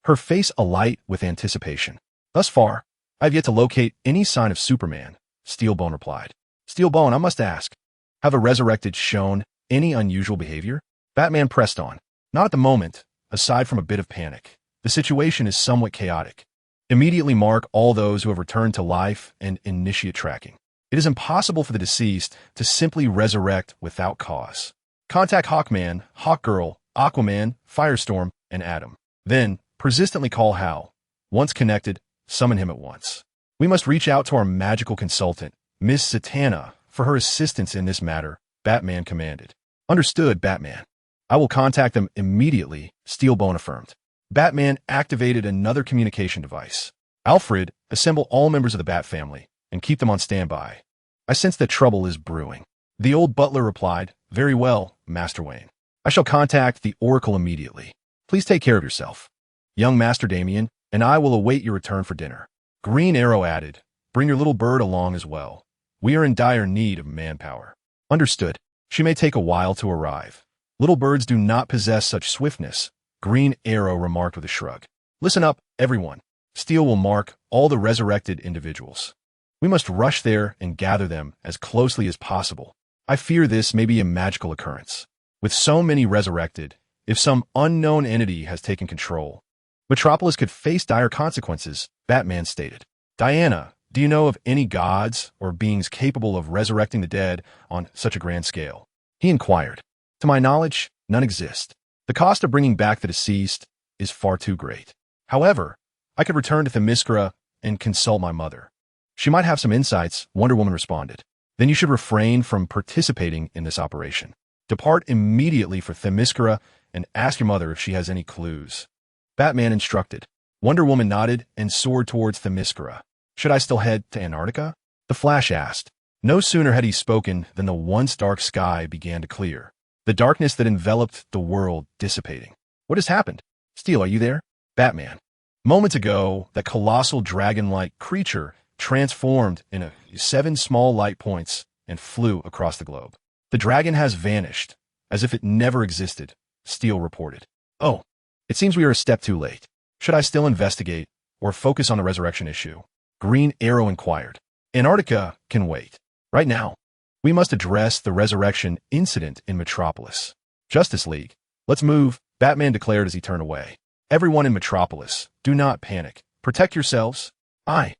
her face alight with anticipation. Thus far, I have yet to locate any sign of Superman, Steelbone replied. Steelbone, I must ask, have the resurrected shown any unusual behavior? Batman pressed on. Not at the moment, aside from a bit of panic. The situation is somewhat chaotic. Immediately mark all those who have returned to life and initiate tracking. It is impossible for the deceased to simply resurrect without cause. Contact Hawkman, Hawkgirl, Aquaman, Firestorm, and Atom. Then, persistently call Hal. Once connected, summon him at once. We must reach out to our magical consultant, Miss Satana, for her assistance in this matter, Batman commanded. Understood, Batman. I will contact them immediately, Steelbone affirmed. Batman activated another communication device. Alfred, assemble all members of the Bat family and keep them on standby. I sense that trouble is brewing. The old butler replied, Very well, Master Wayne. I shall contact the Oracle immediately. Please take care of yourself. Young Master Damian and I will await your return for dinner. Green Arrow added, Bring your little bird along as well. We are in dire need of manpower. Understood. She may take a while to arrive. Little birds do not possess such swiftness, Green Arrow remarked with a shrug. Listen up, everyone. Steel will mark all the resurrected individuals. We must rush there and gather them as closely as possible. I fear this may be a magical occurrence. With so many resurrected, if some unknown entity has taken control, Metropolis could face dire consequences, Batman stated. Diana, do you know of any gods or beings capable of resurrecting the dead on such a grand scale? He inquired. To my knowledge, none exist. The cost of bringing back the deceased is far too great. However, I could return to Themyscira and consult my mother. She might have some insights, Wonder Woman responded. Then you should refrain from participating in this operation. Depart immediately for Themyscira and ask your mother if she has any clues. Batman instructed. Wonder Woman nodded and soared towards Themyscira. Should I still head to Antarctica? The Flash asked. No sooner had he spoken than the once dark sky began to clear. The darkness that enveloped the world dissipating. What has happened? Steel, are you there? Batman. Moments ago, that colossal dragon-like creature transformed into 7 small light points and flew across the globe. The dragon has vanished, as if it never existed, Steel reported. Oh, it seems we are a step too late. Should I still investigate or focus on the resurrection issue? Green Arrow inquired. Antarctica can wait. Right now, we must address the resurrection incident in Metropolis. Justice League, let's move, Batman declared as he turned away. Everyone in Metropolis, do not panic. Protect yourselves. I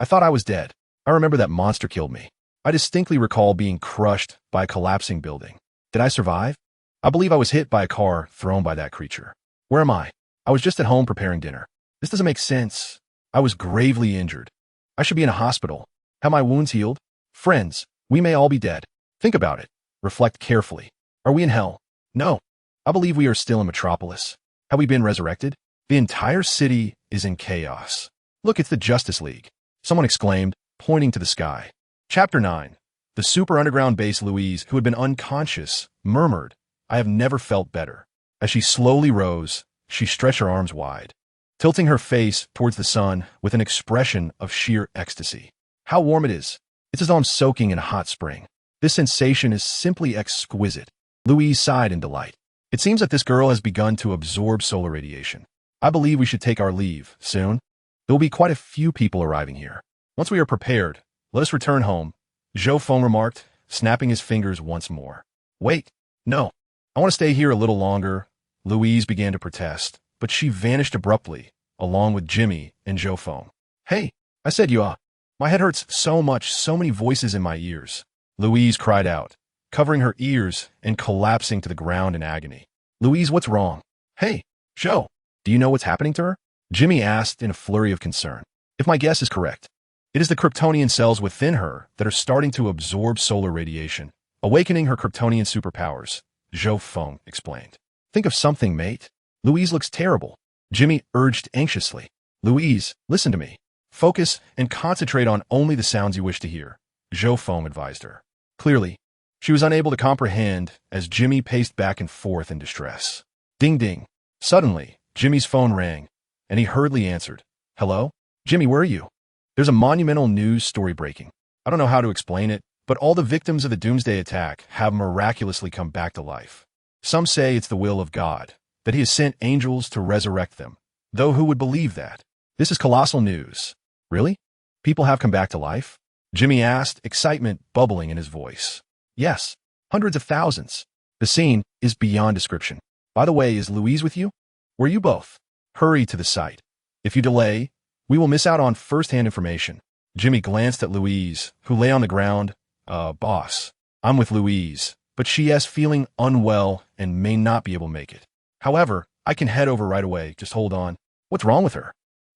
thought I was dead. I remember that monster killed me. I distinctly recall being crushed by a collapsing building. Did I survive? I believe I was hit by a car thrown by that creature. Where am I? I was just at home preparing dinner. This doesn't make sense. I was gravely injured. I should be in a hospital. Have my wounds healed? Friends, we may all be dead. Think about it. Reflect carefully. Are we in hell? No. I believe we are still in Metropolis. Have we been resurrected? The entire city is in chaos. Look, it's the Justice League. Someone exclaimed, pointing to the sky. Chapter 9. The super underground base Louise, who had been unconscious, murmured, I have never felt better. As she slowly rose, she stretched her arms wide, tilting her face towards the sun with an expression of sheer ecstasy. How warm it is. It's as though I'm soaking in a hot spring. This sensation is simply exquisite. Louise sighed in delight. It seems that this girl has begun to absorb solar radiation. I believe we should take our leave soon. There will be quite a few people arriving here. Once we are prepared, let us return home, Zhou Feng remarked, snapping his fingers once more. Wait, no. I want to stay here a little longer. Louise began to protest, but she vanished abruptly, along with Jimmy and Zhou Feng. Hey, I said you My head hurts so much, so many voices in my ears. Louise cried out, covering her ears and collapsing to the ground in agony. Louise, what's wrong? Hey, Zhou, do you know what's happening to her? Jimmy asked in a flurry of concern. If my guess is correct, it is the Kryptonian cells within her that are starting to absorb solar radiation, awakening her Kryptonian superpowers, Zhou Feng explained. Think of something, mate. Louise looks terrible. Jimmy urged anxiously. Louise, listen to me. Focus and concentrate on only the sounds you wish to hear, Zhou Feng advised her. Clearly, she was unable to comprehend as Jimmy paced back and forth in distress. Ding ding. Suddenly, Jimmy's phone rang, and he hurriedly answered. Hello? Jimmy, where are you? There's a monumental news story breaking. I don't know how to explain it, but all the victims of the Doomsday attack have miraculously come back to life. Some say it's the will of God, that he has sent angels to resurrect them. Though who would believe that? This is colossal news. Really? People have come back to life? Jimmy asked, excitement bubbling in his voice. Yes, hundreds of thousands. The scene is beyond description. By the way, is Louise with you? Were you both? Hurry to the site. If you delay, we will miss out on first-hand information. Jimmy glanced at Louise, who lay on the ground. Boss, I'm with Louise, but she is feeling unwell and may not be able to make it. However, I can head over right away. Just hold on. What's wrong with her?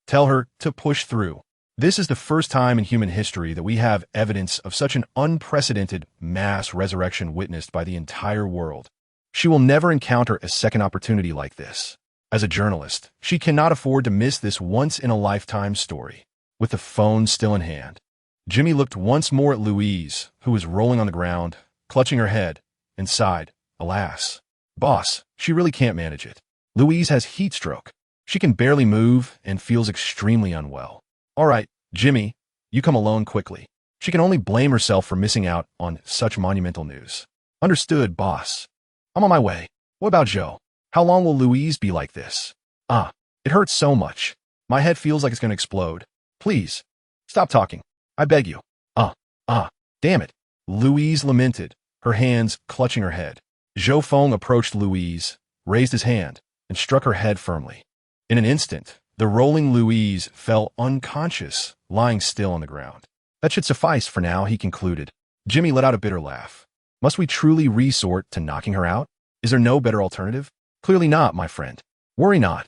Tell her to push through. This is the first time in human history that we have evidence of such an unprecedented mass resurrection witnessed by the entire world. She will never encounter a second opportunity like this. As a journalist, she cannot afford to miss this once-in-a-lifetime story. With the phone still in hand, Jimmy looked once more at Louise, who was rolling on the ground, clutching her head, and sighed, Alas. Boss, she really can't manage it. Louise has heat stroke. She can barely move and feels extremely unwell. All right, Jimmy, you come alone quickly. She can only blame herself for missing out on such monumental news. Understood, boss. I'm on my way. What about Zhou? How long will Louise be like this? It hurts so much. My head feels like it's going to explode. Please, stop talking. I beg you. Damn it. Louise lamented, her hands clutching her head. Zhou Feng approached Louise, raised his hand, and struck her head firmly. In an instant, the rolling Louise fell unconscious, lying still on the ground. That should suffice for now, he concluded. Jimmy let out a bitter laugh. Must we truly resort to knocking her out? Is there no better alternative? Clearly not, my friend. Worry not.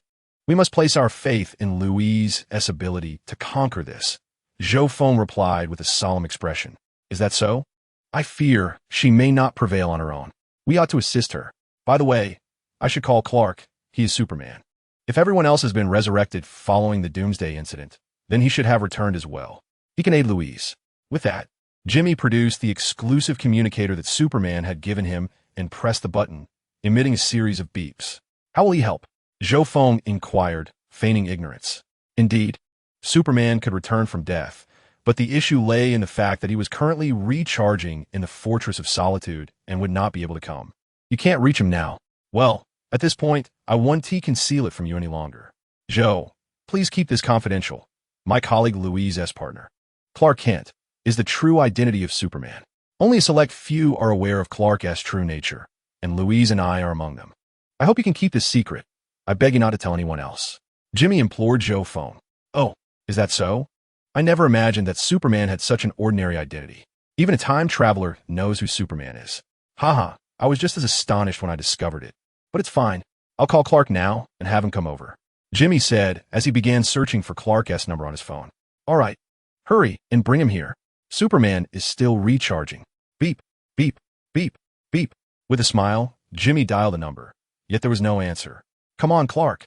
We must place our faith in Louise's ability to conquer this. Zhou Feng replied with a solemn expression. Is that so? I fear she may not prevail on her own. We ought to assist her. By the way, I should call Clark. He is Superman. If everyone else has been resurrected following the Doomsday incident, then he should have returned as well. He can aid Louise. With that, Jimmy produced the exclusive communicator that Superman had given him and pressed the button, emitting a series of beeps. How will he help? Zhou Feng inquired, feigning ignorance. Indeed, Superman could return from death, but the issue lay in the fact that he was currently recharging in the Fortress of Solitude and would not be able to come. You can't reach him now. Well, at this point, I won't conceal it from you any longer. Zhou, please keep this confidential. My colleague Louise's partner, Clark Kent, is the true identity of Superman. Only a select few are aware of Clark's true nature, and Louise and I are among them. I hope you can keep this secret. I beg you not to tell anyone else. Jimmy implored Zhou Feng. Oh, is that so? I never imagined that Superman had such an ordinary identity. Even a time traveler knows who Superman is. Haha, I was just as astonished when I discovered it. But it's fine. I'll call Clark now and have him come over. Jimmy said as he began searching for Clark's number on his phone. All right, hurry and bring him here. Superman is still recharging. Beep, beep, beep, beep. With a smile, Jimmy dialed the number, yet there was no answer. Come on, Clark.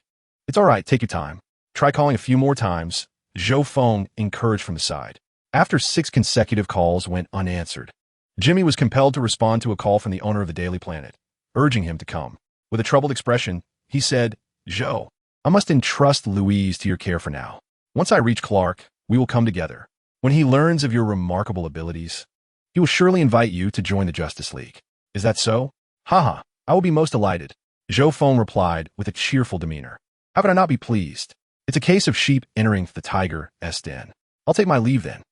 It's all right, take your time. Try calling a few more times, Zhou Feng encouraged from the side. After 6 consecutive calls went unanswered, Jimmy was compelled to respond to a call from the owner of the Daily Planet, urging him to come. With a troubled expression, he said, Zhou, I must entrust Louise to your care for now. Once I reach Clark, we will come together. When he learns of your remarkable abilities, he will surely invite you to join the Justice League. Is that so? Haha, I will be most delighted. Zhou Feng replied with a cheerful demeanor. How could I not be pleased? It's a case of sheep entering the tiger's den. I'll take my leave then.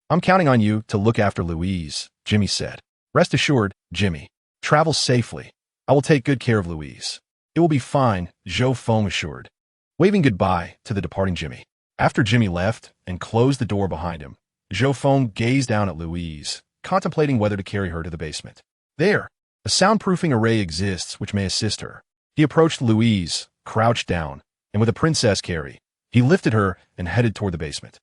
I'm counting on you to look after Louise, Jimmy said. Rest assured, Jimmy. Travel safely. I will take good care of Louise. It will be fine, Zhou Feng assured, waving goodbye to the departing Jimmy. After Jimmy left and closed the door behind him, Zhou Feng gazed down at Louise, contemplating whether to carry her to the basement. There, a soundproofing array exists which may assist her. He approached Louise, crouched down, and with a princess carry, he lifted her and headed toward the basement.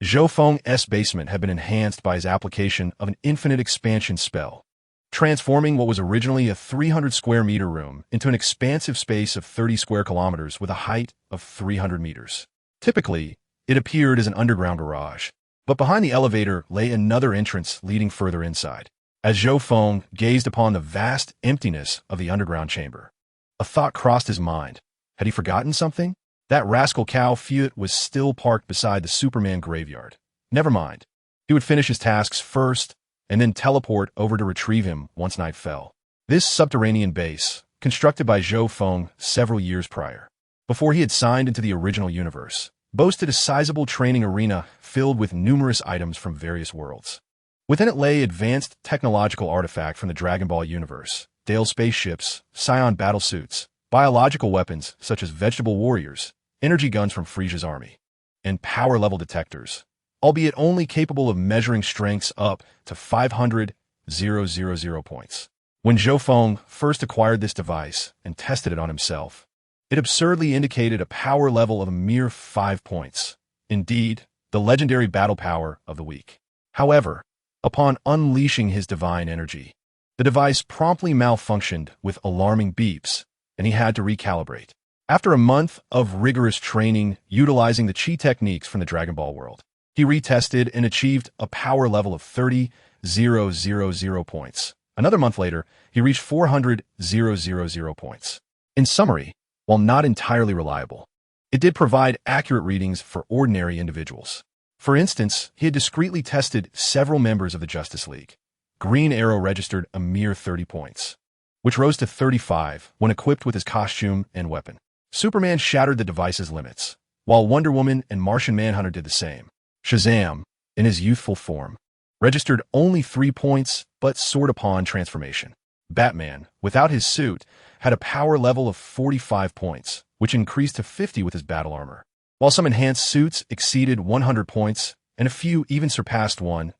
Zhou Feng's basement had been enhanced by his application of an infinite expansion spell, transforming what was originally a 300 square meter room into an expansive space of 30 square kilometers with a height of 300 meters. Typically, it appeared as an underground garage, but behind the elevator lay another entrance leading further inside. As Zhou Feng gazed upon the vast emptiness of the underground chamber, a thought crossed his mind. Had he forgotten something? That rascal cow Fiat was still parked beside the Superman graveyard. Never mind. He would finish his tasks first, and then teleport over to retrieve him once night fell. This subterranean base, constructed by Zhou Feng several years prior, before he had signed into the original universe, boasted a sizable training arena filled with numerous items from various worlds. Within it lay advanced technological artifact from the Dragon Ball universe, Dale spaceships, Scion battlesuits, biological weapons such as vegetable warriors, energy guns from Frisia's army, and power-level detectors, albeit only capable of measuring strengths up to 500,000 points. When Zhou Feng first acquired this device and tested it on himself, it absurdly indicated a power level of a mere 5 points. Indeed, the legendary battle power of the week. However, upon unleashing his divine energy, the device promptly malfunctioned with alarming beeps, and he had to recalibrate. After a month of rigorous training utilizing the chi techniques from the Dragon Ball world, he retested and achieved a power level of 30,000 points. Another month later, he reached 400,000 points. In summary, while not entirely reliable, it did provide accurate readings for ordinary individuals. For instance, he had discreetly tested several members of the Justice League. Green Arrow registered a mere 30 points, which rose to 35 when equipped with his costume and weapon. Superman shattered the device's limits, while Wonder Woman and Martian Manhunter did the same. Shazam, in his youthful form, registered only 3 points, but soared upon transformation. Batman, without his suit, had a power level of 45 points, which increased to 50 with his battle armor, while some enhanced suits exceeded 100 points, and a few even surpassed 1,000.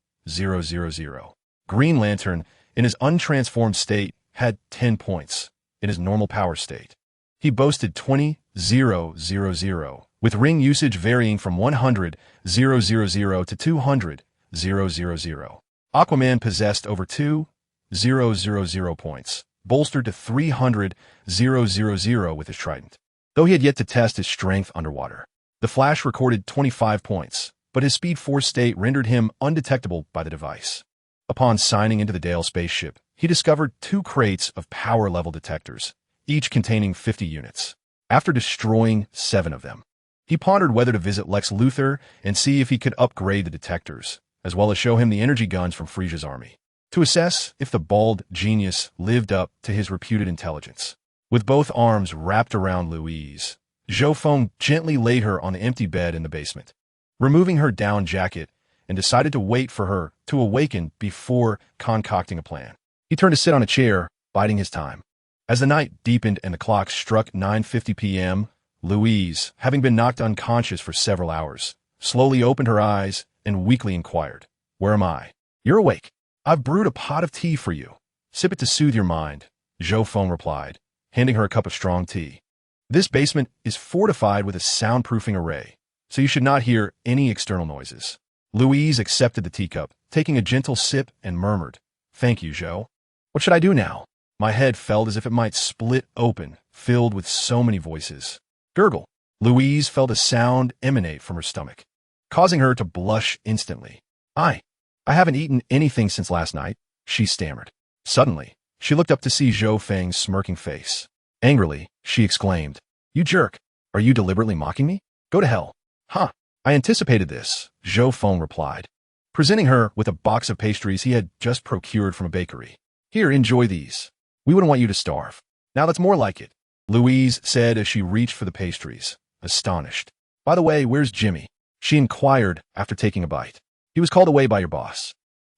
Green Lantern, in his untransformed state, had 10 points in his normal power state. He boasted 20,000, with ring usage varying from 100,000 to 200,000. Aquaman possessed over 2,000 points, bolstered to 300,000 with his trident, though he had yet to test his strength underwater. The Flash recorded 25 points, but his Speed Force state rendered him undetectable by the device. Upon signing into the Dale spaceship, he discovered 2 crates of power-level detectors, each containing 50 units. After destroying 7 of them, he pondered whether to visit Lex Luthor and see if he could upgrade the detectors, as well as show him the energy guns from Frisia's army, to assess if the bald genius lived up to his reputed intelligence. With both arms wrapped around Louise, Zhou Feng gently laid her on the empty bed in the basement, removing her down jacket, and decided to wait for her to awaken before concocting a plan. He turned to sit on a chair, biding his time. As the night deepened and the clock struck 9:50 p.m., Louise, having been knocked unconscious for several hours, slowly opened her eyes and weakly inquired, "Where am I?" "You're awake. I've brewed a pot of tea for you. Sip it to soothe your mind," Zhou Feng replied, handing her a cup of strong tea. "This basement is fortified with a soundproofing array, so you should not hear any external noises." Louise accepted the teacup, taking a gentle sip, and murmured, "Thank you, Zhou. What should I do now?" My head felt as if it might split open, filled with so many voices. Gurgle. Louise felt a sound emanate from her stomach, causing her to blush instantly. I haven't eaten anything since last night," she stammered. Suddenly, she looked up to see Zhou Feng's smirking face. Angrily, she exclaimed, "You jerk! Are you deliberately mocking me? Go to hell." "Huh, I anticipated this," Zhou Feng replied. presenting her with a box of pastries he had just procured from a bakery. Here, enjoy these. We wouldn't want you to starve. Now that's more like it, Louise said as she reached for the pastries, astonished. By the way, where's Jimmy? She inquired after taking a bite. He was called away by your boss.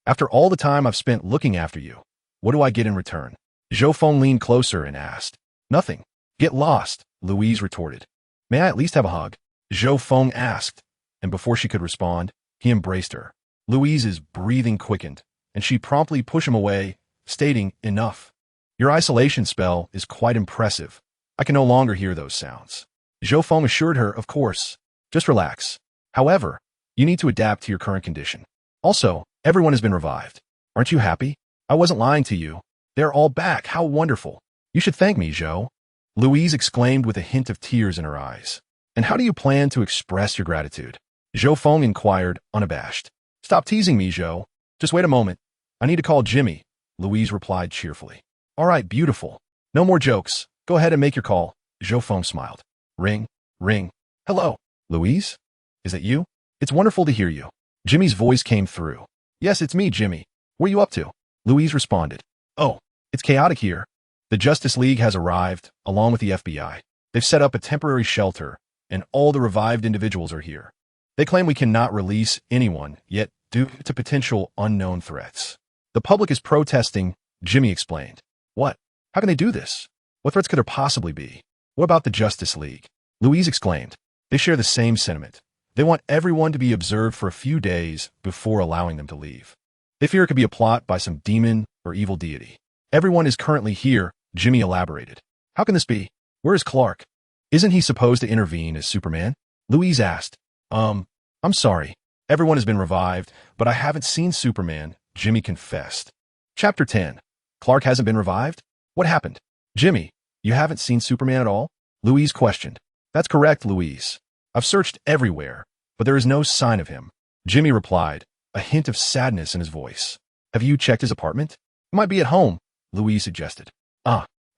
After all the time I've spent looking after you, what do I get in return? Zhou Feng leaned closer and asked. Nothing. Get lost, Louise retorted. May I at least have a hug? Zhou Feng asked, and before she could respond, he embraced her. Louise's breathing quickened, and she promptly pushed him away, stating, enough. Your isolation spell is quite impressive. I can no longer hear those sounds. Zhou Feng assured her, of course. Just relax. However, you need to adapt to your current condition. Also, everyone has been revived. Aren't you happy? I wasn't lying to you. They're all back. How wonderful. You should thank me, Zhou. Louise exclaimed with a hint of tears in her eyes. And how do you plan to express your gratitude? Zhou Feng inquired, unabashed. Stop teasing me, Zhou. Just wait a moment. I need to call Jimmy, Louise replied cheerfully. All right, beautiful. No more jokes. Go ahead and make your call. Zhou Feng smiled. Ring, ring. Hello, Louise? Is that you? It's wonderful to hear you. Jimmy's voice came through. Yes, it's me, Jimmy. What are you up to? Louise responded. Oh, it's chaotic here. The Justice League has arrived, along with the FBI. They've set up a temporary shelter, and all the revived individuals are here. They claim we cannot release anyone, yet due to potential unknown threats. The public is protesting, Jimmy explained. What? How can they do this? What threats could there possibly be? What about the Justice League? Louise exclaimed. They share the same sentiment. They want everyone to be observed for a few days before allowing them to leave. They fear it could be a plot by some demon or evil deity. Everyone is currently here, Jimmy elaborated. How can this be? Where is Clark? Isn't he supposed to intervene as Superman? Louise asked. I'm sorry. Everyone has been revived, but I haven't seen Superman, Jimmy confessed. Chapter 10. Clark hasn't been revived? What happened? Jimmy, you haven't seen Superman at all? Louise questioned. That's correct, Louise. I've searched everywhere, but there is no sign of him. Jimmy replied, a hint of sadness in his voice. Have you checked his apartment? He might be at home, Louise suggested.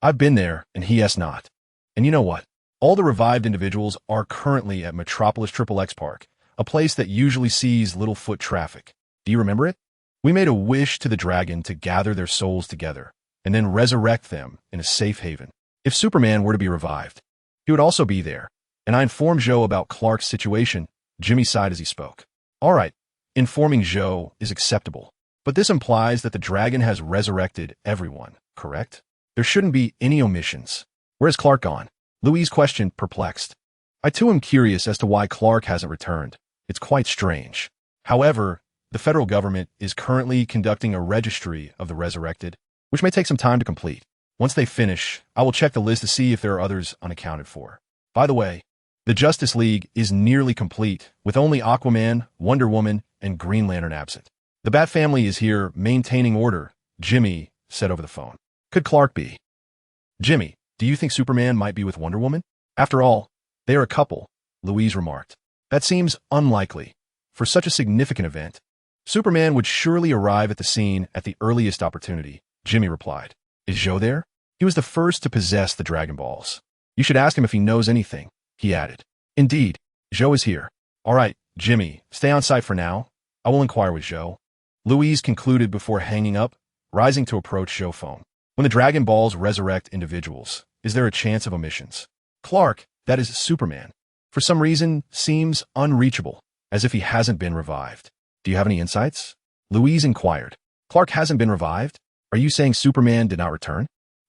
I've been there, and he has not. And you know what? All the revived individuals are currently at Metropolis XXX Park, a place that usually sees little foot traffic. Do you remember it? We made a wish to the dragon to gather their souls together, and then resurrect them in a safe haven. If Superman were to be revived, he would also be there, and I informed Zhou about Clark's situation. Jimmy sighed as he spoke. All right, informing Zhou is acceptable, but this implies that the dragon has resurrected everyone, correct? There shouldn't be any omissions. Where's Clark gone? Louise questioned, perplexed. I too am curious as to why Clark hasn't returned. It's quite strange. However, the federal government is currently conducting a registry of the resurrected, which may take some time to complete. Once they finish, I will check the list to see if there are others unaccounted for. By the way, the Justice League is nearly complete, with only Aquaman, Wonder Woman, and Green Lantern absent. The Bat family is here maintaining order, Jimmy said over the phone. Could Clark be? Jimmy, do you think Superman might be with Wonder Woman? After all, they are a couple, Louise remarked. That seems unlikely. For such a significant event, Superman would surely arrive at the scene at the earliest opportunity, Jimmy replied. Is Zhou there? He was the first to possess the Dragon Balls. You should ask him if he knows anything, he added. Indeed, Zhou is here. All right, Jimmy, stay on site for now. I will inquire with Zhou. Louise concluded before hanging up, rising to approach Zhou Feng. When the Dragon Balls resurrect individuals, is there a chance of omissions? Clark, that is Superman, for some reason seems unreachable, as if he hasn't been revived. Do you have any insights? Louise inquired. Clark hasn't been revived? Are you saying Superman did not return?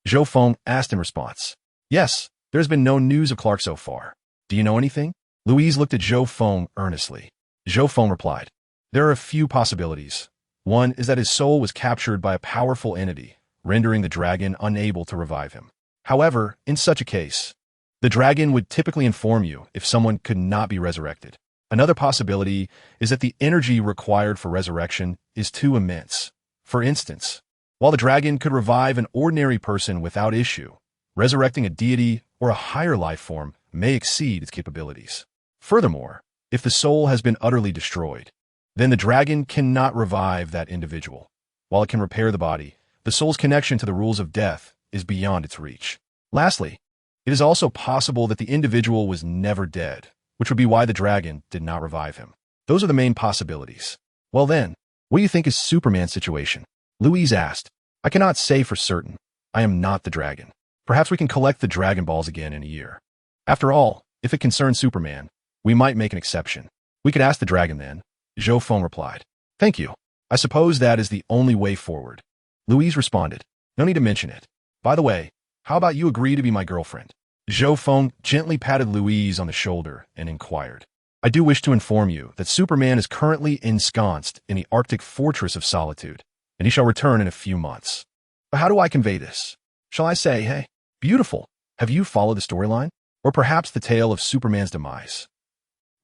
Zhou Feng asked in response. Yes, there's been no news of Clark so far. Do you know anything? Louise looked at Zhou Feng earnestly. Zhou Feng replied. There are a few possibilities. One is that his soul was captured by a powerful entity, rendering the dragon unable to revive him. However, in such a case, the dragon would typically inform you if someone could not be resurrected. Another possibility is that the energy required for resurrection is too immense. For instance, while the dragon could revive an ordinary person without issue, resurrecting a deity or a higher life form may exceed its capabilities. Furthermore, if the soul has been utterly destroyed, then the dragon cannot revive that individual. While it can repair the body, the soul's connection to the rules of death is beyond its reach. Lastly, it is also possible that the individual was never dead, which would be why the dragon did not revive him. Those are the main possibilities. Well then, What do you think is Superman's situation? Louise asked. I cannot say for certain. I am not the dragon. Perhaps we can collect the Dragon Balls again in a year. After all, if it concerns Superman, we might make an exception. We could ask the dragon then, Zhou Feng replied. Thank you. I suppose that is the only way forward. Louise responded. No need to mention it. By the way, how about you agree to be my girlfriend? Zhou Feng gently patted Louise on the shoulder and inquired. I do wish to inform you that Superman is currently ensconced in the Arctic Fortress of Solitude, and he shall return in a few months. But how do I convey this? Shall I say, hey, beautiful, have you followed the storyline? Or perhaps the tale of Superman's demise?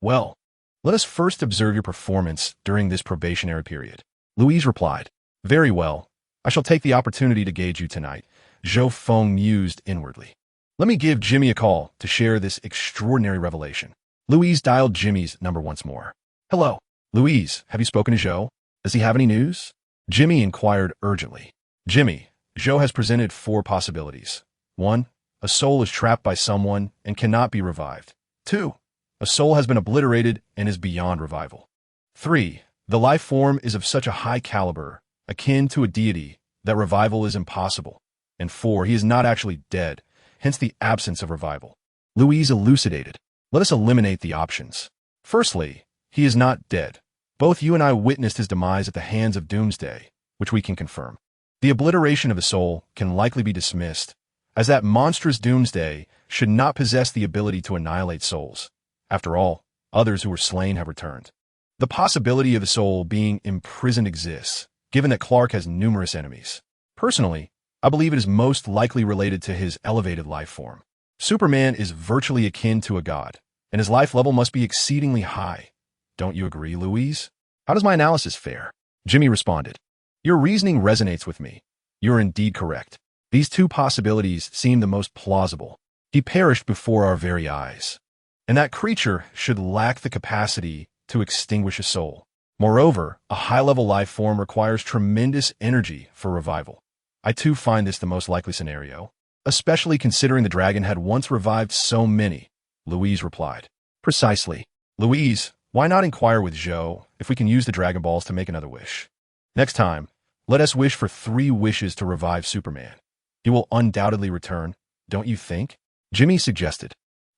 Well, let us first observe your performance during this probationary period. Louise replied. Very well. I shall take the opportunity to gauge you tonight. Zhou Feng mused inwardly. Let me give Jimmy a call to share this extraordinary revelation. Louise dialed Jimmy's number once more. Hello. Louise, have you spoken to Zhou? Does he have any news? Jimmy inquired urgently. Jimmy, Zhou has presented 4 possibilities. 1. A soul is trapped by someone and cannot be revived. 2. A soul has been obliterated and is beyond revival. 3. The life form is of such a high caliber, akin to a deity, that revival is impossible. And 4. He is not actually dead, hence the absence of revival. Louise elucidated. Let us eliminate the options. Firstly, he is not dead. Both you and I witnessed his demise at the hands of Doomsday, which we can confirm. The obliteration of a soul can likely be dismissed, as that monstrous Doomsday should not possess the ability to annihilate souls. After all, others who were slain have returned. The possibility of the soul being imprisoned exists, given that Clark has numerous enemies. Personally, I believe it is most likely related to his elevated life form. Superman is virtually akin to a god, and his life level must be exceedingly high. Don't you agree, Louise? How does my analysis fare? Jimmy responded. Your reasoning resonates with me. You're indeed correct. These 2 possibilities seem the most plausible. He perished before our very eyes. And that creature should lack the capacity to extinguish a soul. Moreover, a high-level life form requires tremendous energy for revival. I too find this the most likely scenario, especially considering the dragon had once revived so many, Louise replied. Precisely. Louise, why not inquire with Zhou if we can use the Dragon Balls to make another wish? Next time, let us wish for 3 wishes to revive Superman. He will undoubtedly return, don't you think? Jimmy suggested.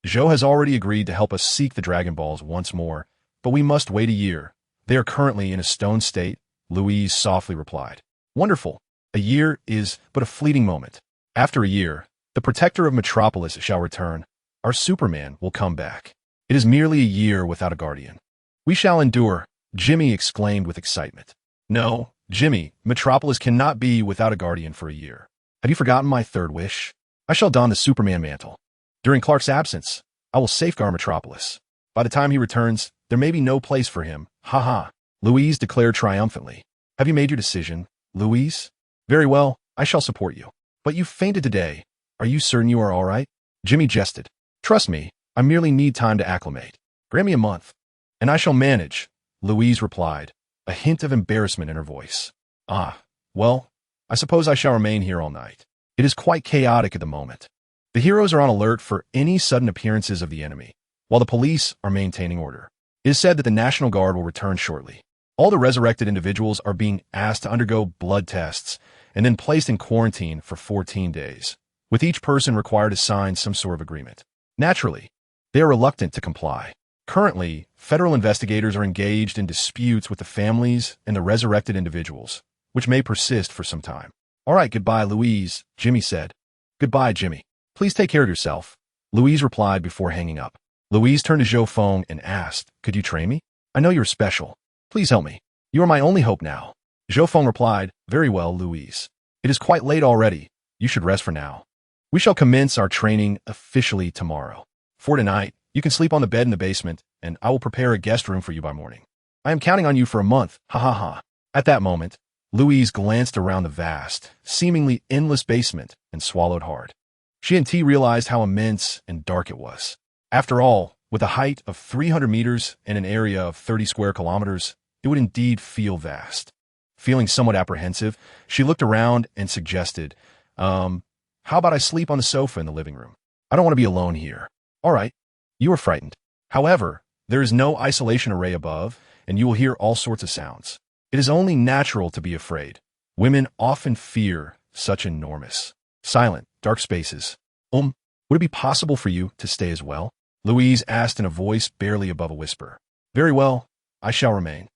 Zhou has already agreed to help us seek the Dragon Balls once more, but we must wait a year. They are currently in a stone state, Louise softly replied. Wonderful. A year is but a fleeting moment. After a year, the protector of Metropolis shall return. Our Superman will come back. It is merely a year without a guardian. We shall endure, Jimmy exclaimed with excitement. No, Jimmy, Metropolis cannot be without a guardian for a year. Have you forgotten my 3rd wish? I shall don the Superman mantle. During Clark's absence, I will safeguard Metropolis. By the time he returns, there may be no place for him. Ha ha. Louise declared triumphantly. Have you made your decision, Louise? Very well, I shall support you. But you fainted today. Are you certain you are all right? Jimmy jested. Trust me, I merely need time to acclimate. Grant me a month, and I shall manage, Louise replied, a hint of embarrassment in her voice. Ah, well, I suppose I shall remain here all night. It is quite chaotic at the moment. The heroes are on alert for any sudden appearances of the enemy, while the police are maintaining order. It is said that the National Guard will return shortly. All the resurrected individuals are being asked to undergo blood tests and then placed in quarantine for 14 days, with each person required to sign some sort of agreement. Naturally, they are reluctant to comply. Currently, federal investigators are engaged in disputes with the families and the resurrected individuals, which may persist for some time. All right, goodbye, Louise, Jimmy said. Goodbye, Jimmy. Please take care of yourself, Louise replied before hanging up. Louise turned to Zhou Feng and asked, could you train me? I know you're special. Please help me. You are my only hope now. Zhou Feng replied, very well, Louise. It is quite late already. You should rest for now. We shall commence our training officially tomorrow. For tonight, you can sleep on the bed in the basement, and I will prepare a guest room for you by morning. I am counting on you for a month, ha ha ha. At that moment, Louise glanced around the vast, seemingly endless basement and swallowed hard. She and T realized how immense and dark it was. After all, with a height of 300 meters and an area of 30 square kilometers, it would indeed feel vast. Feeling somewhat apprehensive, she looked around and suggested, how about I sleep on the sofa in the living room? I don't want to be alone here. All right. You are frightened. However, there is no isolation array above, and you will hear all sorts of sounds. It is only natural to be afraid. Women often fear such enormous, silent, dark spaces. Would it be possible for you to stay as well? Louise asked in a voice barely above a whisper. Very well, I shall remain.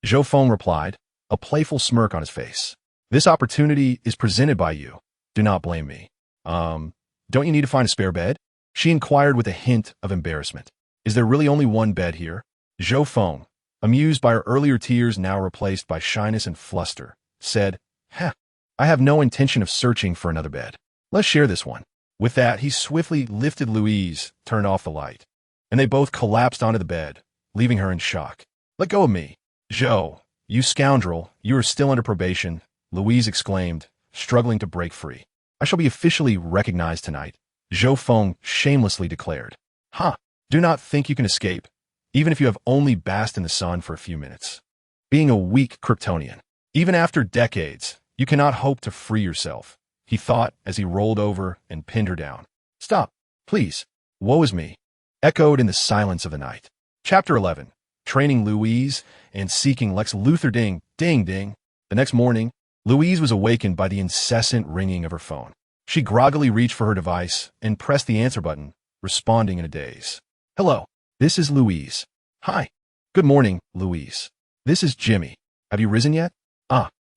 Zhou Feng replied, a playful smirk on his face. This opportunity is presented by you. Do not blame me. Don't you need to find a spare bed? She inquired with a hint of embarrassment. Is there really only one bed here? Zhou Feng, amused by her earlier tears now replaced by shyness and fluster, said, I have no intention of searching for another bed. Let's share this one. With that, he swiftly lifted Louise, turned off the light, and they both collapsed onto the bed, leaving her in shock. Let go of me. Zhou, you scoundrel, you are still under probation, Louise exclaimed, struggling to break free. I shall be officially recognized tonight, Zhou Feng shamelessly declared. Do not think you can escape, even if you have only basked in the sun for a few minutes. Being a weak Kryptonian, even after decades, you cannot hope to free yourself, he thought as he rolled over and pinned her down. Stop, please. Woe is me, echoed in the silence of the night. Chapter 11. Training Louise and seeking Lex Luthor. Ding, ding, ding. The next morning, Louise was awakened by the incessant ringing of her phone. She groggily reached for her device and pressed the answer button, responding in a daze. Hello, this is Louise. Hi. Good morning, Louise. This is Jimmy. Have you risen yet?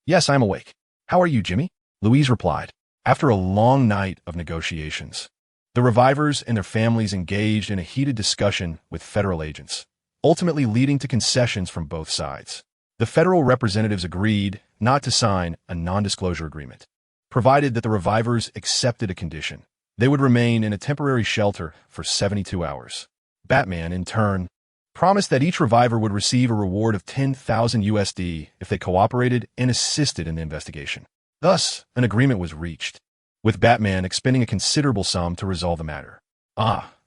Yes, I'm awake. How are you, Jimmy? Louise replied. After a long night of negotiations, the revivers and their families engaged in a heated discussion with federal agents, ultimately leading to concessions from both sides. The federal representatives agreed not to sign a non-disclosure agreement, provided that the revivers accepted a condition. They would remain in a temporary shelter for 72 hours. Batman, in turn, promised that each reviver would receive a reward of 10,000 USD if they cooperated and assisted in the investigation. Thus, an agreement was reached, with Batman expending a considerable sum to resolve the matter.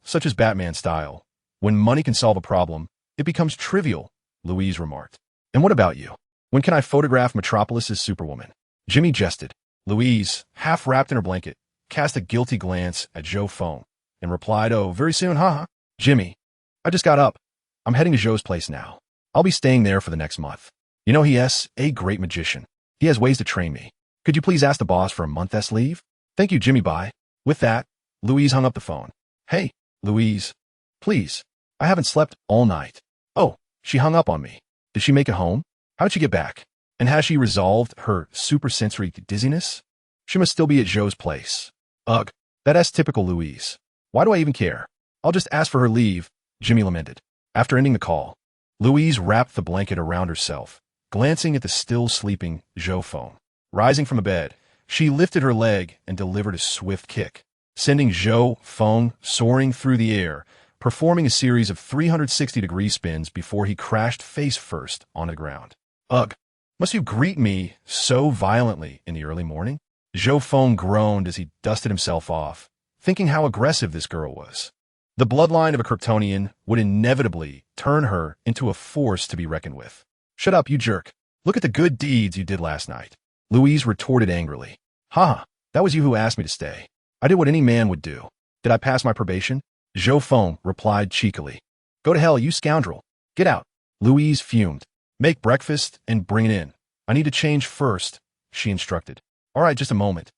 Such is Batman's style. When money can solve a problem, it becomes trivial, Louise remarked. And what about you? When can I photograph Metropolis's Superwoman? Jimmy jested. Louise, half wrapped in her blanket, cast a guilty glance at Zhou Feng and replied, Oh, very soon, haha. Jimmy, I just got up. I'm heading to Zhou's place now. I'll be staying there for the next month. You know, he's a great magician. He has ways to train me. Could you please ask the boss for a month's leave? Thank you, Jimmy. Bye. With that, Louise hung up the phone. Hey, Louise. Please. I haven't slept all night. Oh, she hung up on me. Did she make it home? How'd she get back? And has she resolved her supersensory dizziness? She must still be at Zhou's place. Ugh, that's typical Louise. Why do I even care? I'll just ask for her leave, Jimmy lamented. After ending the call, Louise wrapped the blanket around herself, glancing at the still sleeping Zhou Feng. Rising from the bed, she lifted her leg and delivered a swift kick, sending Zhou Feng soaring through the air, performing a series of 360-degree spins before he crashed face first on the ground. Ugh, must you greet me so violently in the early morning? Zhou Feng groaned as he dusted himself off, thinking how aggressive this girl was. The bloodline of a Kryptonian would inevitably turn her into a force to be reckoned with. Shut up, you jerk. Look at the good deeds you did last night. Louise retorted angrily. That was you who asked me to stay. I did what any man would do. Did I pass my probation? Zhou Feng replied cheekily. Go to hell, you scoundrel. Get out. Louise fumed. Make breakfast and bring it in. I need to change first, she instructed. All right, just a moment.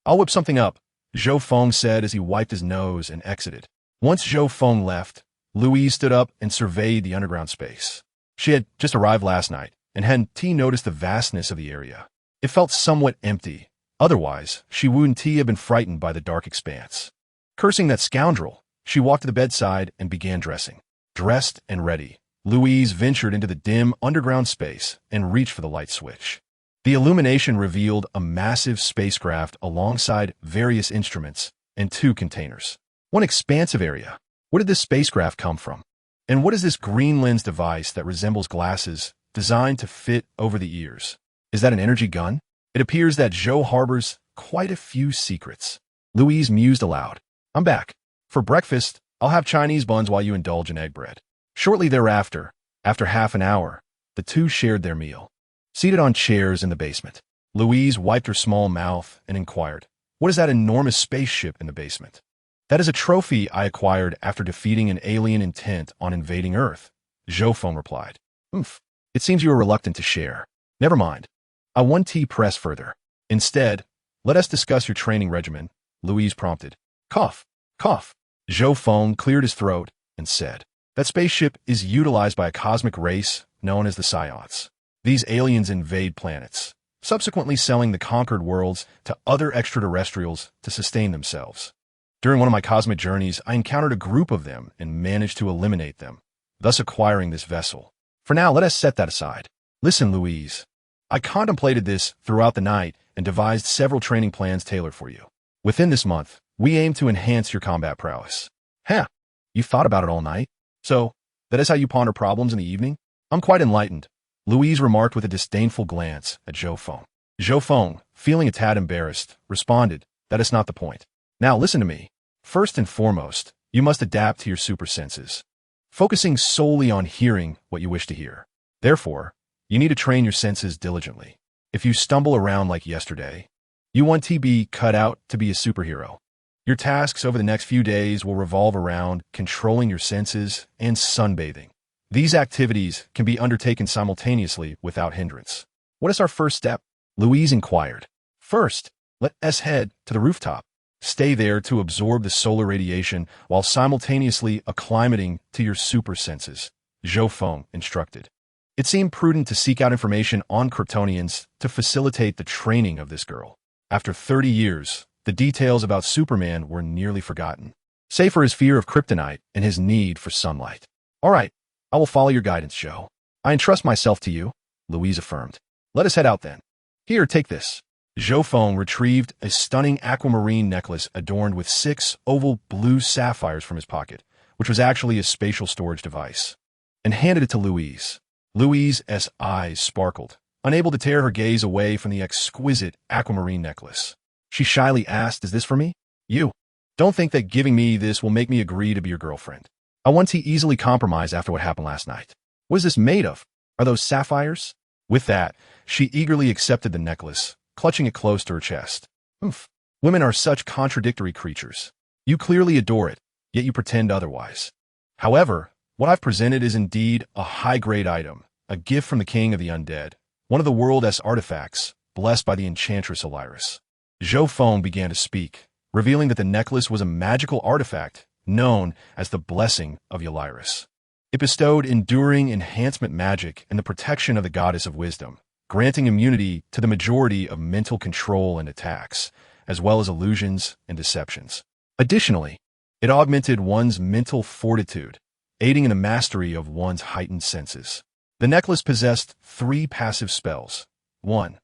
I'll whip something up, Zhou Feng said as he wiped his nose and exited. Once Zhou Feng left, Louise stood up and surveyed the underground space. She had just arrived last night and hadn't noticed the vastness of the area. It felt somewhat empty. Otherwise, she wouldn't have been frightened by the dark expanse. Cursing that scoundrel, she walked to the bedside and began dressing. Dressed and ready, Louise ventured into the dim underground space and reached for the light switch. The illumination revealed a massive spacecraft alongside various instruments and 2 containers. One expansive area. Where did this spacecraft come from? And what is this green lens device that resembles glasses designed to fit over the ears? Is that an energy gun? It appears that Zhou harbors quite a few secrets. Louise mused aloud. I'm back. For breakfast, I'll have Chinese buns while you indulge in egg bread. Shortly thereafter, after half an hour, the two shared their meal. Seated on chairs in the basement, Louise wiped her small mouth and inquired, What is that enormous spaceship in the basement? That is a trophy I acquired after defeating an alien intent on invading Earth, Zhou Feng replied. It seems you are reluctant to share. Never mind. I want to press further. Instead, let us discuss your training regimen, Louise prompted. Cough, cough. Zhou Feng cleared his throat and said, that spaceship is utilized by a cosmic race known as the Psiots. These aliens invade planets, subsequently selling the conquered worlds to other extraterrestrials to sustain themselves. During one of my cosmic journeys, I encountered a group of them and managed to eliminate them, thus acquiring this vessel. For now, let us set that aside. Listen, Louise. I contemplated this throughout the night and devised several training plans tailored for you. Within this month, we aim to enhance your combat prowess. Huh, you thought about it all night? So, that is how you ponder problems in the evening? I'm quite enlightened, Louise remarked with a disdainful glance at Zhou Feng. Zhou Feng, feeling a tad embarrassed, responded, that is not the point. Now listen to me. First and foremost, you must adapt to your super senses, focusing solely on hearing what you wish to hear. Therefore, you need to train your senses diligently. If you stumble around like yesterday, you want to be cut out to be a superhero. Your tasks over the next few days will revolve around controlling your senses and sunbathing. These activities can be undertaken simultaneously without hindrance. What is our first step? Louise inquired. First, let us head to the rooftop. Stay there to absorb the solar radiation while simultaneously acclimating to your super senses, Zhou Feng instructed. It seemed prudent to seek out information on Kryptonians to facilitate the training of this girl. After 30 years, the details about Superman were nearly forgotten, save for his fear of kryptonite and his need for sunlight. All right, I will follow your guidance, Zhou. I entrust myself to you, Louise affirmed. Let us head out then. Here, take this. Zhou Feng retrieved a stunning aquamarine necklace adorned with 6 oval blue sapphires from his pocket, which was actually a spatial storage device, and handed it to Louise. Louise's eyes sparkled, unable to tear her gaze away from the exquisite aquamarine necklace. She shyly asked, is this for me? You. Don't think that giving me this will make me agree to be your girlfriend. I want to easily compromise after what happened last night. What is this made of? Are those sapphires? With that, she eagerly accepted the necklace, clutching it close to her chest. Oof. Women are such contradictory creatures. You clearly adore it, yet you pretend otherwise. However, what I've presented is indeed a high-grade item, a gift from the king of the undead, one of the world's artifacts, blessed by the enchantress Eliris. Zhou Feng began to speak, revealing that the necklace was a magical artifact known as the Blessing of Eliris. It bestowed enduring enhancement magic and the protection of the goddess of wisdom, granting immunity to the majority of mental control and attacks, as well as illusions and deceptions. Additionally, it augmented one's mental fortitude, aiding in the mastery of one's heightened senses. The necklace possessed 3 passive spells. 1.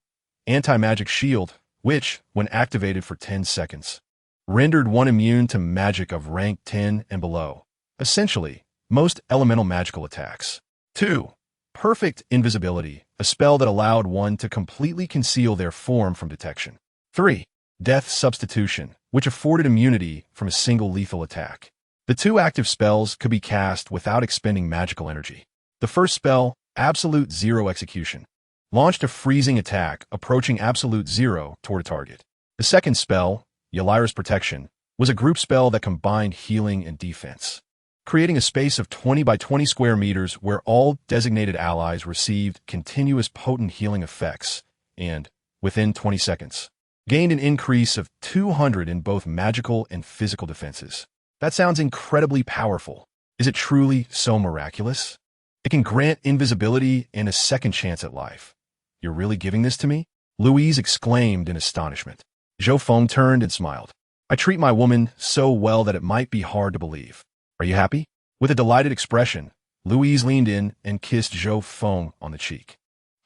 Anti-magic shield, which, when activated for 10 seconds, rendered one immune to magic of rank 10 and below, essentially, most elemental magical attacks. 2. Perfect invisibility, a spell that allowed one to completely conceal their form from detection. 3. Death substitution, which afforded immunity from a single lethal attack. The 2 active spells could be cast without expending magical energy. The first spell, Absolute Zero Execution, launched a freezing attack approaching absolute zero toward a target. The second spell, Eliris Protection, was a group spell that combined healing and defense, creating a space of 20 by 20 square meters where all designated allies received continuous potent healing effects and, within 20 seconds, gained an increase of 200 in both magical and physical defenses. That sounds incredibly powerful. Is it truly so miraculous? It can grant invisibility and a second chance at life. You're really giving this to me? Louise exclaimed in astonishment. Zhou Feng turned and smiled. I treat my woman so well that it might be hard to believe. Are you happy? With a delighted expression, Louise leaned in and kissed Zhou Feng on the cheek.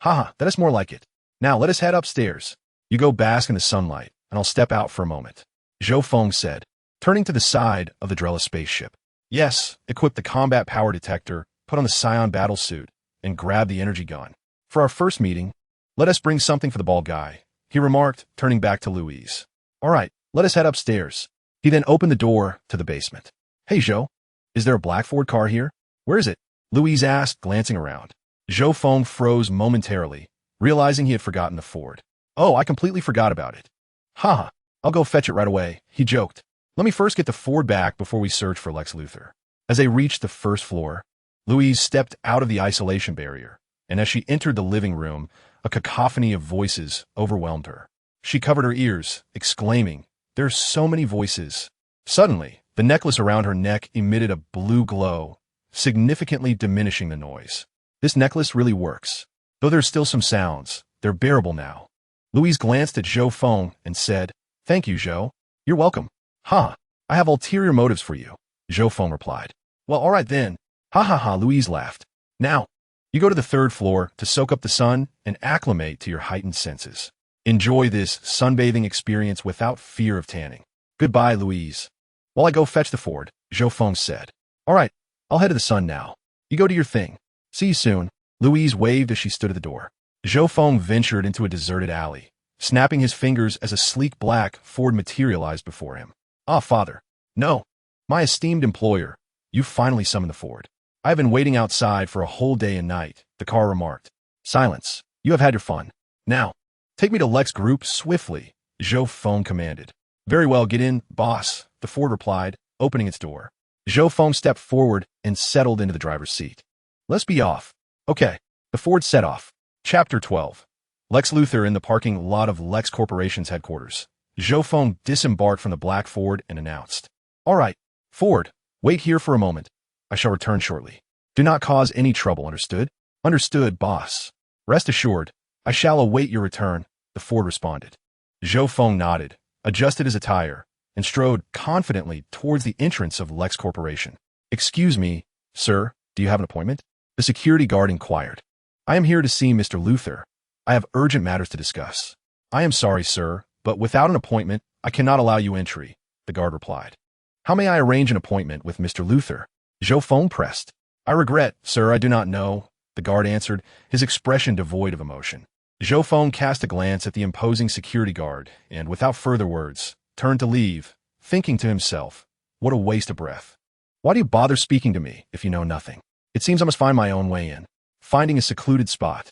Haha, that is more like it. Now let us head upstairs. You go bask in the sunlight, and I'll step out for a moment, Zhou Feng said, turning to the side of the Drella spaceship. Yes, equip the combat power detector, put on the Scion battlesuit, and grab the energy gun. For our first meeting, let us bring something for the bald guy, he remarked, turning back to Louise. All right, let us head upstairs. He then opened the door to the basement. Hey, Zhou, is there a black Ford car here? Where is it? Louise asked, glancing around. Zhou Feng froze momentarily, realizing he had forgotten the Ford. Oh, I completely forgot about it. Haha, I'll go fetch it right away, he joked. Let me first get the Ford back before we search for Lex Luthor. As they reached the first floor, Louise stepped out of the isolation barrier and as she entered the living room, a cacophony of voices overwhelmed her. She covered her ears, exclaiming, "There's so many voices." Suddenly, the necklace around her neck emitted a blue glow, significantly diminishing the noise. This necklace really works. Though there's still some sounds, they're bearable now. Louise glanced at Zhou Feng and said, "Thank you, Zhou. You're welcome." "Ha, I have ulterior motives for you," Zhou Feng replied. "Well, all right then." "Ha ha ha," Louise laughed. "Now, you go to the third floor to soak up the sun and acclimate to your heightened senses. Enjoy this sunbathing experience without fear of tanning. Goodbye, Louise." "While I go fetch the Ford," Zhou Feng said. "All right, I'll head to the sun now. You go do your thing. See you soon." Louise waved as she stood at the door. Zhou Feng ventured into a deserted alley, snapping his fingers as a sleek black Ford materialized before him. "Ah, father. No. My esteemed employer. You finally summoned the Ford. I have been waiting outside for a whole day and night," the car remarked. "Silence. You have had your fun. Now, take me to Lex Group swiftly," Zhou Feng commanded. "Very well, get in, boss," the Ford replied, opening its door. Zhou Feng stepped forward and settled into the driver's seat. "Let's be off." "Okay." The Ford set off. Chapter 12. Lex Luthor in the parking lot of Lex Corporation's headquarters. Zhou Feng disembarked from the black Ford and announced, "All right, Ford, wait here for a moment. I shall return shortly. Do not cause any trouble, understood?" "Understood, boss." "Rest assured, I shall await your return," the Ford responded. Zhou Feng nodded, adjusted his attire, and strode confidently towards the entrance of Lex Corporation. "Excuse me, sir, do you have an appointment?" the security guard inquired. "I am here to see Mr. Luthor. I have urgent matters to discuss." "I am sorry, sir, but without an appointment, I cannot allow you entry," the guard replied. "How may I arrange an appointment with Mr. Luthor?" Zhou Feng pressed. "I regret, sir, I do not know," the guard answered, his expression devoid of emotion. Zhou Feng cast a glance at the imposing security guard and, without further words, turned to leave, thinking to himself, "What a waste of breath. Why do you bother speaking to me if you know nothing? It seems I must find my own way in." Finding a secluded spot,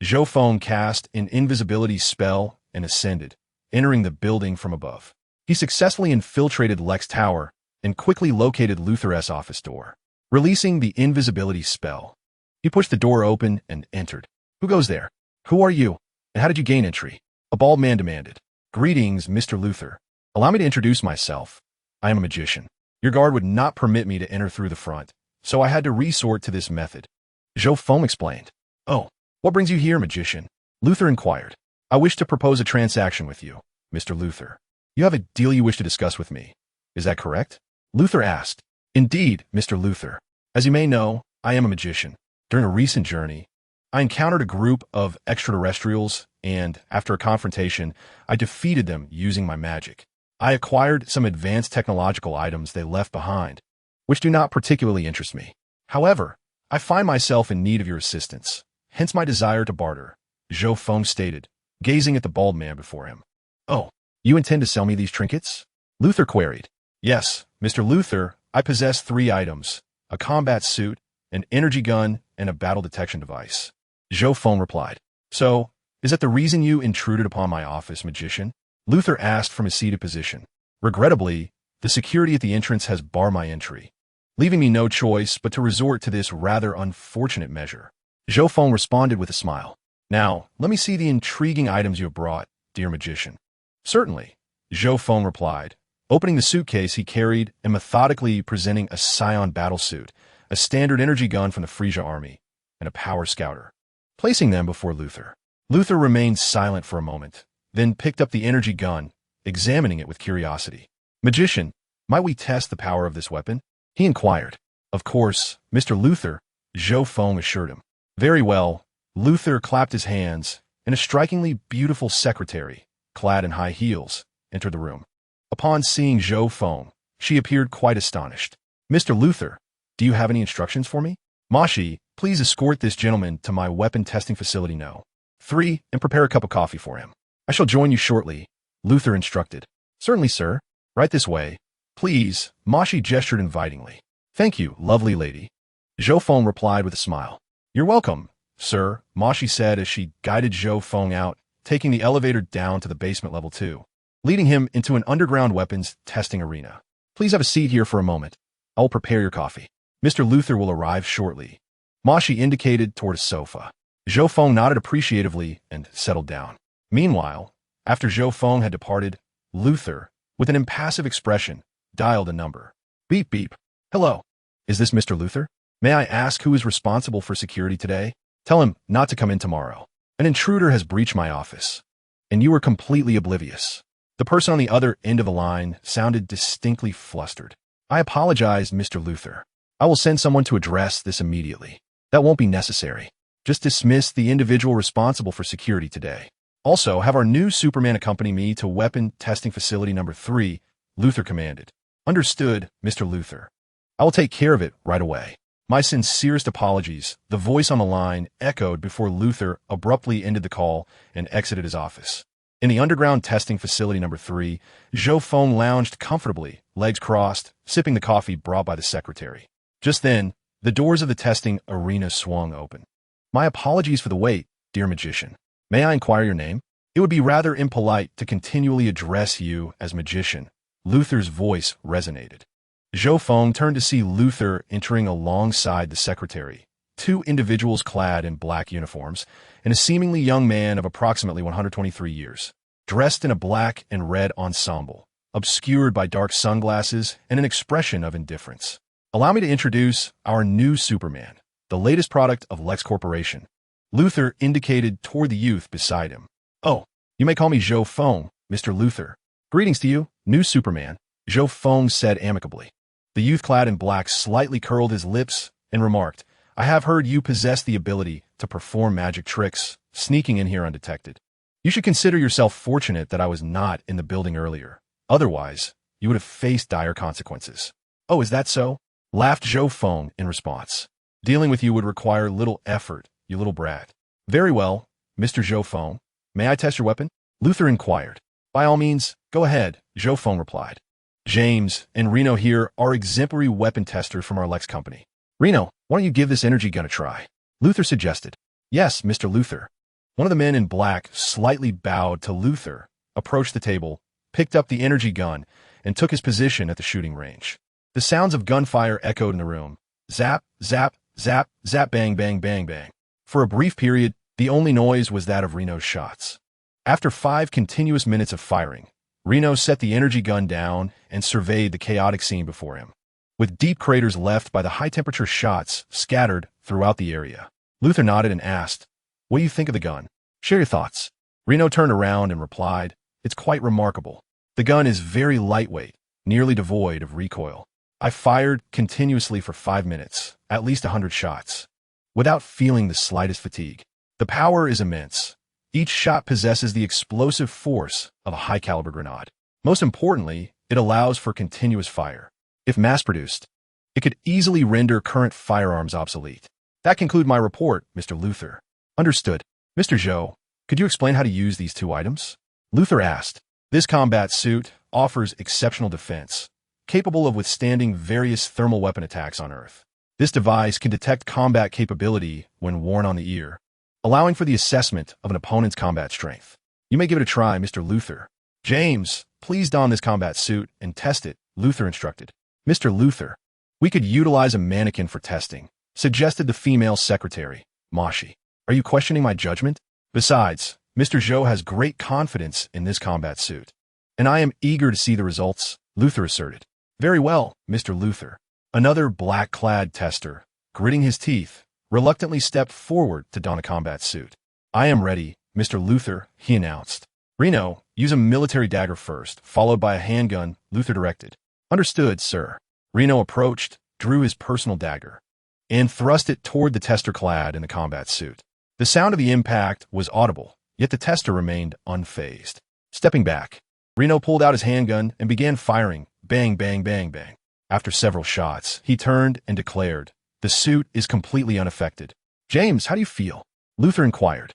Zhou Feng cast an invisibility spell and ascended, entering the building from above. He successfully infiltrated Lex Tower and quickly located Luthor's office door. Releasing the invisibility spell, he pushed the door open and entered. "Who goes there? Who are you, and how did you gain entry?" a bald man demanded. "Greetings, Mr. Luthor. Allow me to introduce myself. I am a magician. Your guard would not permit me to enter through the front, so I had to resort to this method," Zhou Feng explained. "Oh, what brings you here, magician?" Luthor inquired. "I wish to propose a transaction with you, Mr. Luthor. You have a deal you wish to discuss with me. Is that correct?" Luthor asked. "Indeed, Mr. Luthor. As you may know, I am a magician. During a recent journey, I encountered a group of extraterrestrials, and after a confrontation, I defeated them using my magic. I acquired some advanced technological items they left behind, which do not particularly interest me. However, I find myself in need of your assistance, hence my desire to barter," Zhou Feng stated, gazing at the bald man before him. "Oh, you intend to sell me these trinkets?" Luthor queried. "Yes, Mr. Luthor, I possess 3 items, a combat suit, an energy gun, and a battle detection device," Zhou Feng replied. "So, is that the reason you intruded upon my office, magician?" Luthor asked from his seated position. "Regrettably, the security at the entrance has barred my entry, leaving me no choice but to resort to this rather unfortunate measure." Zhou Feng responded with a smile. "Now, let me see the intriguing items you have brought, dear magician." "Certainly," Zhou Feng replied, opening the suitcase he carried and methodically presenting a Scion battlesuit, a standard energy gun from the Frisia army, and a power scouter. Placing them before Luthor, Luthor remained silent for a moment, then picked up the energy gun, examining it with curiosity. "Magician, might we test the power of this weapon?" he inquired. "Of course, Mr. Luthor," Zhou Feng assured him. "Very well." Luthor clapped his hands, and a strikingly beautiful secretary, clad in high heels, entered the room. Upon seeing Zhou Feng, she appeared quite astonished. "Mr. Luthor, do you have any instructions for me?" "Mashi, please escort this gentleman to my weapon testing facility No. 3 and prepare a cup of coffee for him. I shall join you shortly," Luthor instructed. "Certainly, sir. Right this way. Please," Mashi gestured invitingly. "Thank you, lovely lady," Zhou Feng replied with a smile. "You're welcome, sir," Mashi said as she guided Zhou Feng out, taking the elevator down to the basement level 2, leading him into an underground weapons testing arena. "Please have a seat here for a moment. I will prepare your coffee. Mr. Luthor will arrive shortly." Mashi indicated toward a sofa. Zhou Feng nodded appreciatively and settled down. Meanwhile, after Zhou Feng had departed, Luther, with an impassive expression, dialed a number. Beep beep. Hello. Is this Mr. Luther? May I ask who is responsible for security today? Tell him not to come in tomorrow. An intruder has breached my office. And you were completely oblivious. The person on the other end of the line sounded distinctly flustered. I apologize, Mr. Luther. I will send someone to address this immediately. That won't be necessary. Just dismiss the individual responsible for security today. Also, have our new Superman accompany me to weapon testing facility number 3, Luther commanded. Understood, Mr. Luther. I will take care of it right away. My sincerest apologies, the voice on the line echoed before Luther abruptly ended the call and exited his office. In the underground testing facility number 3, Zhou Feng lounged comfortably, legs crossed, sipping the coffee brought by the secretary. Just then, the doors of the testing arena swung open. My apologies for the wait, dear magician. May I inquire your name? It would be rather impolite to continually address you as magician. Luther's voice resonated. Zhou Feng turned to see Luther entering alongside the secretary, 2 individuals clad in black uniforms, and a seemingly young man of approximately 123 years, dressed in a black and red ensemble, obscured by dark sunglasses and an expression of indifference. Allow me to introduce our new Superman, the latest product of Lex Corporation. Luther indicated toward the youth beside him. Oh, you may call me Zhou Feng, Mr. Luther. Greetings to you, new Superman, Zhou Feng said amicably. The youth clad in black slightly curled his lips and remarked, I have heard you possess the ability to perform magic tricks, sneaking in here undetected. You should consider yourself fortunate that I was not in the building earlier. Otherwise, you would have faced dire consequences. Oh, is that so? Laughed Zhou Feng in response. Dealing with you would require little effort, you little brat. Very well, Mr. Zhou Feng. May I test your weapon? Luther inquired. By all means, go ahead, Zhou Feng replied. James and Reno here are exemplary weapon testers from our Lex company. Reno, why don't you give this energy gun a try? Luther suggested. Yes, Mr. Luther. One of the men in black slightly bowed to Luther, approached the table, picked up the energy gun, and took his position at the shooting range. The sounds of gunfire echoed in the room. Zap, zap, zap, zap, bang, bang, bang, bang. For a brief period, the only noise was that of Reno's shots. After 5 continuous minutes of firing, Reno set the energy gun down and surveyed the chaotic scene before him. With deep craters left by the high-temperature shots scattered throughout the area, Luther nodded and asked, What do you think of the gun? Share your thoughts. Reno turned around and replied, It's quite remarkable. The gun is very lightweight, nearly devoid of recoil. I fired continuously for 5 minutes, at least 100 shots, without feeling the slightest fatigue. The power is immense. Each shot possesses the explosive force of a high-caliber grenade. Most importantly, it allows for continuous fire. If mass-produced, it could easily render current firearms obsolete. That concludes my report, Mr. Luther. Understood. Mr. Zhou, could you explain how to use these 2 items? Luther asked. This combat suit offers exceptional defense, capable of withstanding various thermal weapon attacks on Earth. This device can detect combat capability when worn on the ear, allowing for the assessment of an opponent's combat strength. You may give it a try, Mr. Luther. James, please don this combat suit and test it, Luther instructed. Mr. Luther, we could utilize a mannequin for testing, suggested the female secretary, Mashi. Are you questioning my judgment? Besides, Mr. Zhou has great confidence in this combat suit, and I am eager to see the results, Luther asserted. Very well, Mr. Luther. Another black-clad tester, gritting his teeth, reluctantly stepped forward to don a combat suit. I am ready, Mr. Luther, he announced. Reno, use a military dagger first, followed by a handgun, Luther directed. Understood, sir. Reno approached, drew his personal dagger, and thrust it toward the tester clad in the combat suit. The sound of the impact was audible, yet the tester remained unfazed. Stepping back, Reno pulled out his handgun and began firing, bang, bang, bang, bang. After several shots, he turned and declared, The suit is completely unaffected. James, how do you feel? Luther inquired.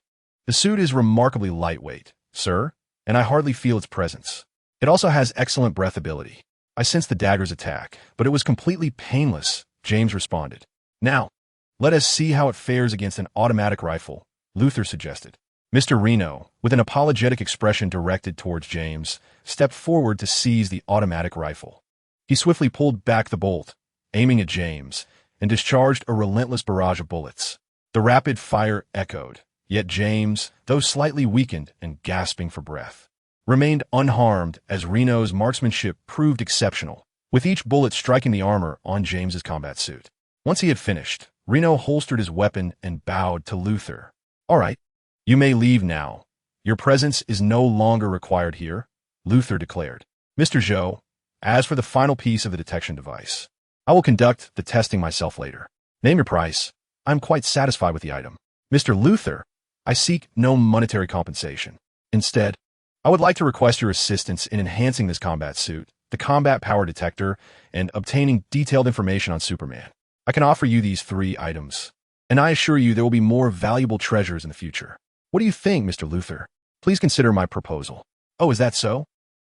The suit is remarkably lightweight, sir, and I hardly feel its presence. It also has excellent breathability. I sensed the dagger's attack, but it was completely painless, James responded. Now, let us see how it fares against an automatic rifle, Luther suggested. Mr. Reno, with an apologetic expression directed towards James, stepped forward to seize the automatic rifle. He swiftly pulled back the bolt, aiming at James, and discharged a relentless barrage of bullets. The rapid fire echoed, yet James, though slightly weakened and gasping for breath, remained unharmed as Reno's marksmanship proved exceptional, with each bullet striking the armor on James's combat suit. Once he had finished, Reno holstered his weapon and bowed to Luther. "All right, you may leave now. Your presence is no longer required here," Luther declared. "Mr. Zhou, as for the final piece of the detection device, I will conduct the testing myself later. Name your price. I'm quite satisfied with the item. Mr. Luther, I seek no monetary compensation. Instead, I would like to request your assistance in enhancing this combat suit, the combat power detector, and obtaining detailed information on Superman. I can offer you these 3 items, and I assure you there will be more valuable treasures in the future. What do you think, Mr. Luther? Please consider my proposal." "Oh, is that so?"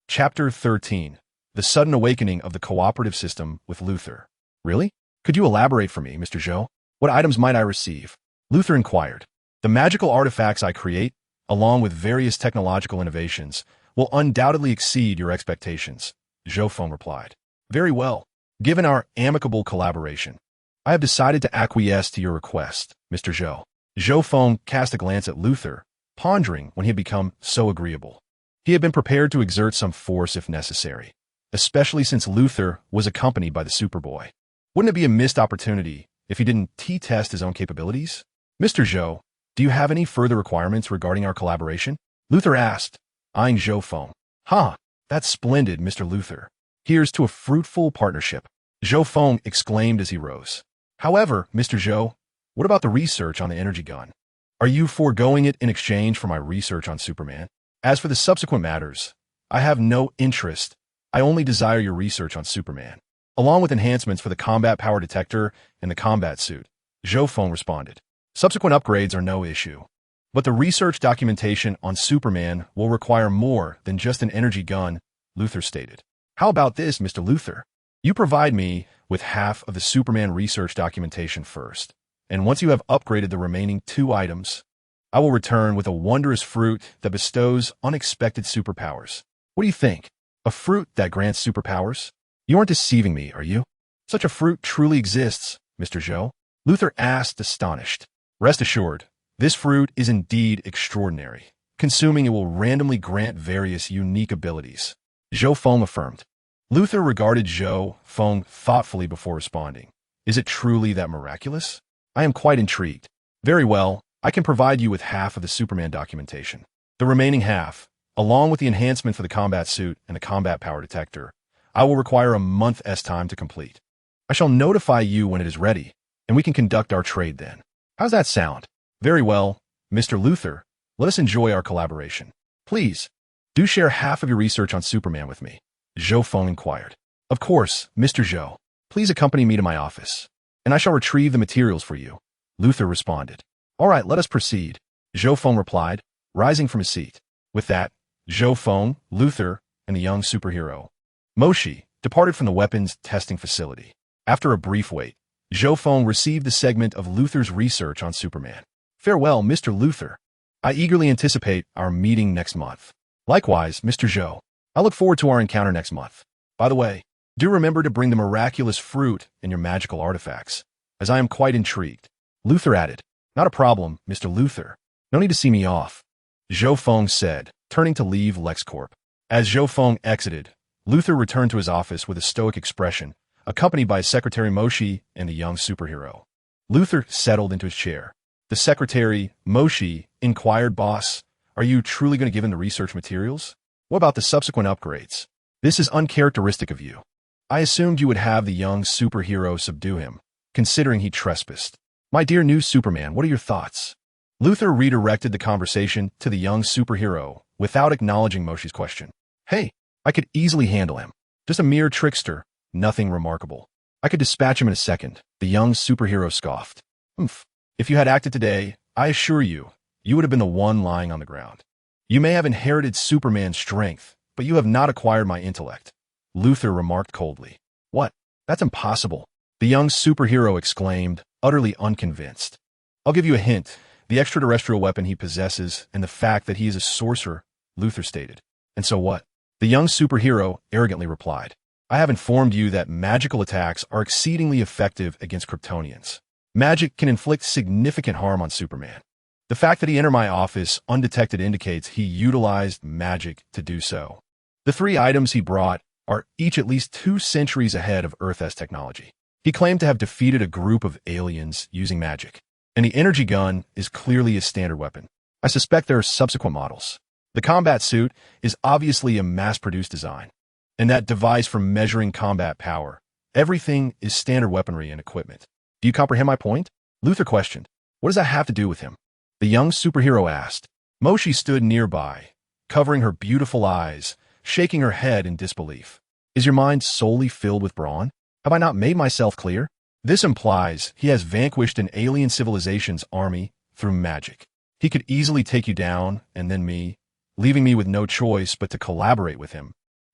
Chapter 13. The Sudden Awakening of the Cooperative System with Luther. "Really? Could you elaborate for me, Mr. Zhou? What items might I receive?" Luther inquired. "The magical artifacts I create, along with various technological innovations, will undoubtedly exceed your expectations," Zhou Feng replied. "Very well. Given our amicable collaboration, I have decided to acquiesce to your request, Mr. Zhou." Zhou Feng cast a glance at Luther, pondering when he had become so agreeable. He had been prepared to exert some force if necessary, especially since Luther was accompanied by the Superboy. Wouldn't it be a missed opportunity if he didn't test his own capabilities? "Mr. Zhou, do you have any further requirements regarding our collaboration?" Luther asked, eyeing Zhou Feng. "Ha, that's splendid, Mr. Luther. Here's to a fruitful partnership," Zhou Feng exclaimed as he rose. "However, Mr. Zhou, what about the research on the energy gun? Are you foregoing it in exchange for my research on Superman? As for the subsequent matters, I have no interest. I only desire your research on Superman, along with enhancements for the combat power detector and the combat suit," Zhou Feng responded. "Subsequent upgrades are no issue, but the research documentation on Superman will require more than just an energy gun," Luther stated. "How about this, Mr. Luther? You provide me with half of the Superman research documentation first, and once you have upgraded the remaining 2 items, I will return with a wondrous fruit that bestows unexpected superpowers. What do you think? A fruit that grants superpowers? You aren't deceiving me, are you? Such a fruit truly exists, Mr. Zhou?" Luther asked, astonished. "Rest assured, this fruit is indeed extraordinary. Consuming it will randomly grant various unique abilities," Zhou Feng affirmed. Luther regarded Zhou Feng thoughtfully before responding. "Is it truly that miraculous? I am quite intrigued. Very well, I can provide you with half of the Superman documentation. The remaining half, along with the enhancement for the combat suit and the combat power detector, I will require a month's time to complete. I shall notify you when it is ready, and we can conduct our trade then. How's that sound?" "Very well, Mr. Luther. Let us enjoy our collaboration. Please, do share half of your research on Superman with me," Zhou Feng inquired. "Of course, Mr. Zhou. Please accompany me to my office, and I shall retrieve the materials for you," Luther responded. "All right, let us proceed," Zhou Feng replied, rising from his seat. With that, Zhou Feng, Luther, and the young superhero, Moshi, departed from the weapons testing facility. After a brief wait, Zhou Feng received the segment of Luther's research on Superman. "Farewell, Mr. Luther. I eagerly anticipate our meeting next month." "Likewise, Mr. Zhou. I look forward to our encounter next month. By the way, do remember to bring the miraculous fruit and your magical artifacts, as I am quite intrigued," Luther added. "Not a problem, Mr. Luther. No need to see me off," Zhou Feng said, turning to leave LexCorp. As Zhou Feng exited, Luther returned to his office with a stoic expression, accompanied by his secretary Moshi and the young superhero. Luther settled into his chair. The secretary, Moshi, inquired, "Boss, are you truly going to give him the research materials? What about the subsequent upgrades? This is uncharacteristic of you. I assumed you would have the young superhero subdue him, considering he trespassed. My dear new Superman, what are your thoughts?" Luther redirected the conversation to the young superhero without acknowledging Moshi's question. "Hey, I could easily handle him. Just a mere trickster, nothing remarkable. I could dispatch him in a second," the young superhero scoffed. "Humph. If you had acted today, I assure you, you would have been the one lying on the ground. You may have inherited Superman's strength, but you have not acquired my intellect," Luther remarked coldly. "What? That's impossible," the young superhero exclaimed, utterly unconvinced. "I'll give you a hint. The extraterrestrial weapon he possesses and the fact that he is a sorcerer," Luther stated. "And so what?" The young superhero arrogantly replied. "I have informed you that magical attacks are exceedingly effective against Kryptonians. Magic can inflict significant harm on Superman. The fact that he entered my office undetected indicates he utilized magic to do so. The 3 items he brought are each at least 2 centuries ahead of Earth's technology. He claimed to have defeated a group of aliens using magic, and the energy gun is clearly his standard weapon. I suspect there are subsequent models. The combat suit is obviously a mass-produced design, and that device for measuring combat power. Everything is standard weaponry and equipment. Do you comprehend my point? Luthor questioned. What does that have to do with him? The young superhero asked. Moshi stood nearby, covering her beautiful eyes, shaking her head in disbelief. Is your mind solely filled with brawn? Have I not made myself clear? This implies he has vanquished an alien civilization's army through magic. He could easily take you down, and then me, leaving me with no choice but to collaborate with him.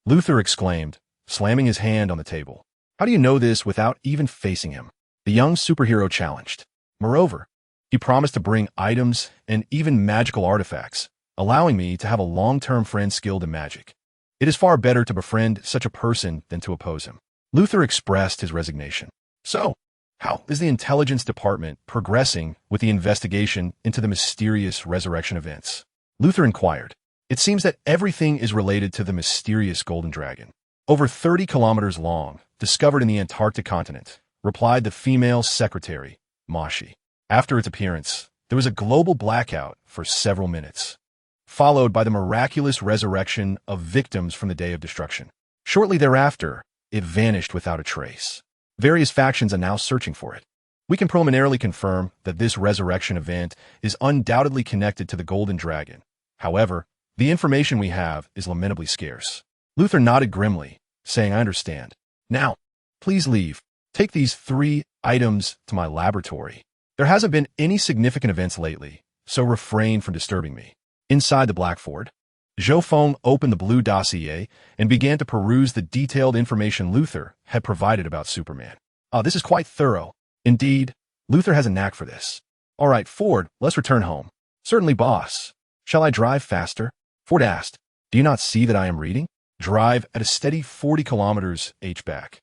Luthor exclaimed, slamming his hand on the table. How do you know this without even facing him? The young superhero challenged. Moreover, he promised to bring items and even magical artifacts, allowing me to have a long-term friend skilled in magic. It is far better to befriend such a person than to oppose him. Luthor expressed his resignation. So, how is the intelligence department progressing with the investigation into the mysterious resurrection events? Luthor inquired. It seems that everything is related to the mysterious golden dragon. Over 30 kilometers long, discovered in the Antarctic continent, replied the female secretary, Moshi. After its appearance, there was a global blackout for several minutes, followed by the miraculous resurrection of victims from the day of destruction. Shortly thereafter, it vanished without a trace. Various factions are now searching for it. We can preliminarily confirm that this resurrection event is undoubtedly connected to the Golden Dragon. However, the information we have is lamentably scarce. Luthor nodded grimly, saying, I understand. Now, please leave. Take these 3 items to my laboratory. There hasn't been any significant events lately, so refrain from disturbing me. Inside the Black Ford, Zhou Feng opened the blue dossier and began to peruse the detailed information Luthor had provided about Superman. This is quite thorough. Indeed, Luthor has a knack for this. All right, Ford, let's return home. Certainly, boss. Shall I drive faster? Ford asked. Do you not see that I am reading? Drive at a steady 40 kilometers h-back.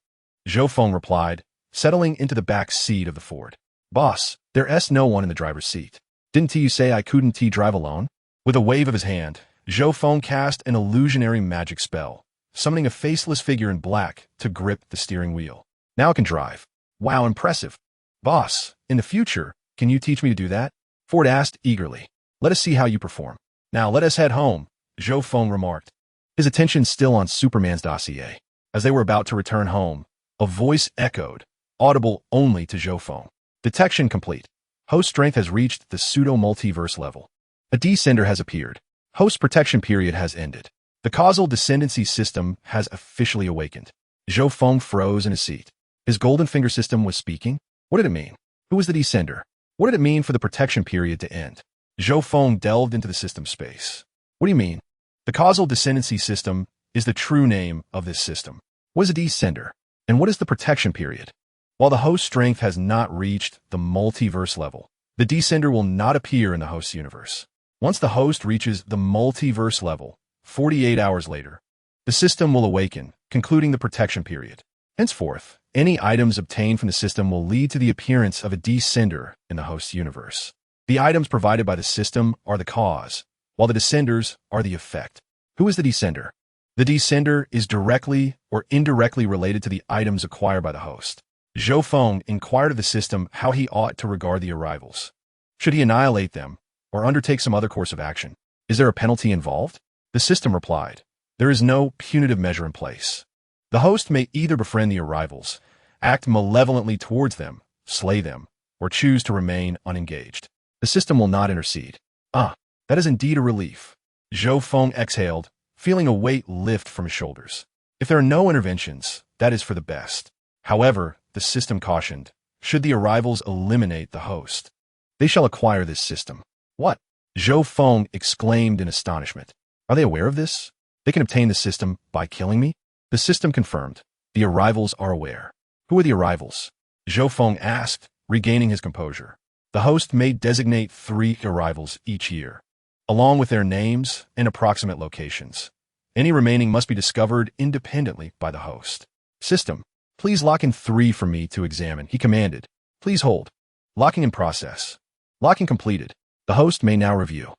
Zhou Feng replied, settling into the back seat of the Ford. Boss, there's no one in the driver's seat. Didn't you say I couldn't drive alone? With a wave of his hand, Zhou Feng cast an illusionary magic spell, summoning a faceless figure in black to grip the steering wheel. Now I can drive. Wow, impressive. Boss, in the future, can you teach me to do that? Ford asked eagerly. Let us see how you perform. Now let us head home, Zhou Feng remarked, his attention still on Superman's dossier. As they were about to return home, a voice echoed, audible only to Zhou Feng. Detection complete. Host strength has reached the pseudo-multiverse level. A descender has appeared. Host protection period has ended. The causal descendancy system has officially awakened. Zhou Feng froze in his seat. His golden finger system was speaking? What did it mean? Who was the descender? What did it mean for the protection period to end? Zhou Feng delved into the system space. What do you mean? The causal descendancy system is the true name of this system. What is a descender? And what is the protection period? While the host strength has not reached the multiverse level, the descender will not appear in the host's universe. Once the host reaches the multiverse level, 48 hours later, the system will awaken, concluding the protection period. Henceforth, any items obtained from the system will lead to the appearance of a descender in the host's universe. The items provided by the system are the cause, while the descenders are the effect. Who is the descender? The descender is directly or indirectly related to the items acquired by the host. Zhou Feng inquired of the system how he ought to regard the arrivals. Should he annihilate them, or undertake some other course of action? Is there a penalty involved? The system replied, there is no punitive measure in place. The host may either befriend the arrivals, act malevolently towards them, slay them, or choose to remain unengaged. The system will not intercede. That is indeed a relief. Zhou Feng exhaled, feeling a weight lift from his shoulders. If there are no interventions, that is for the best. However, the system cautioned, should the arrivals eliminate the host, they shall acquire this system. What? Zhou Feng exclaimed in astonishment. Are they aware of this? They can obtain the system by killing me? The system confirmed. The arrivals are aware. Who are the arrivals? Zhou Feng asked, regaining his composure. The host may designate 3 arrivals each year, along with their names and approximate locations. Any remaining must be discovered independently by the host. System, please lock in 3 for me to examine, he commanded. Please hold. Locking in process. Locking completed. The host may now review.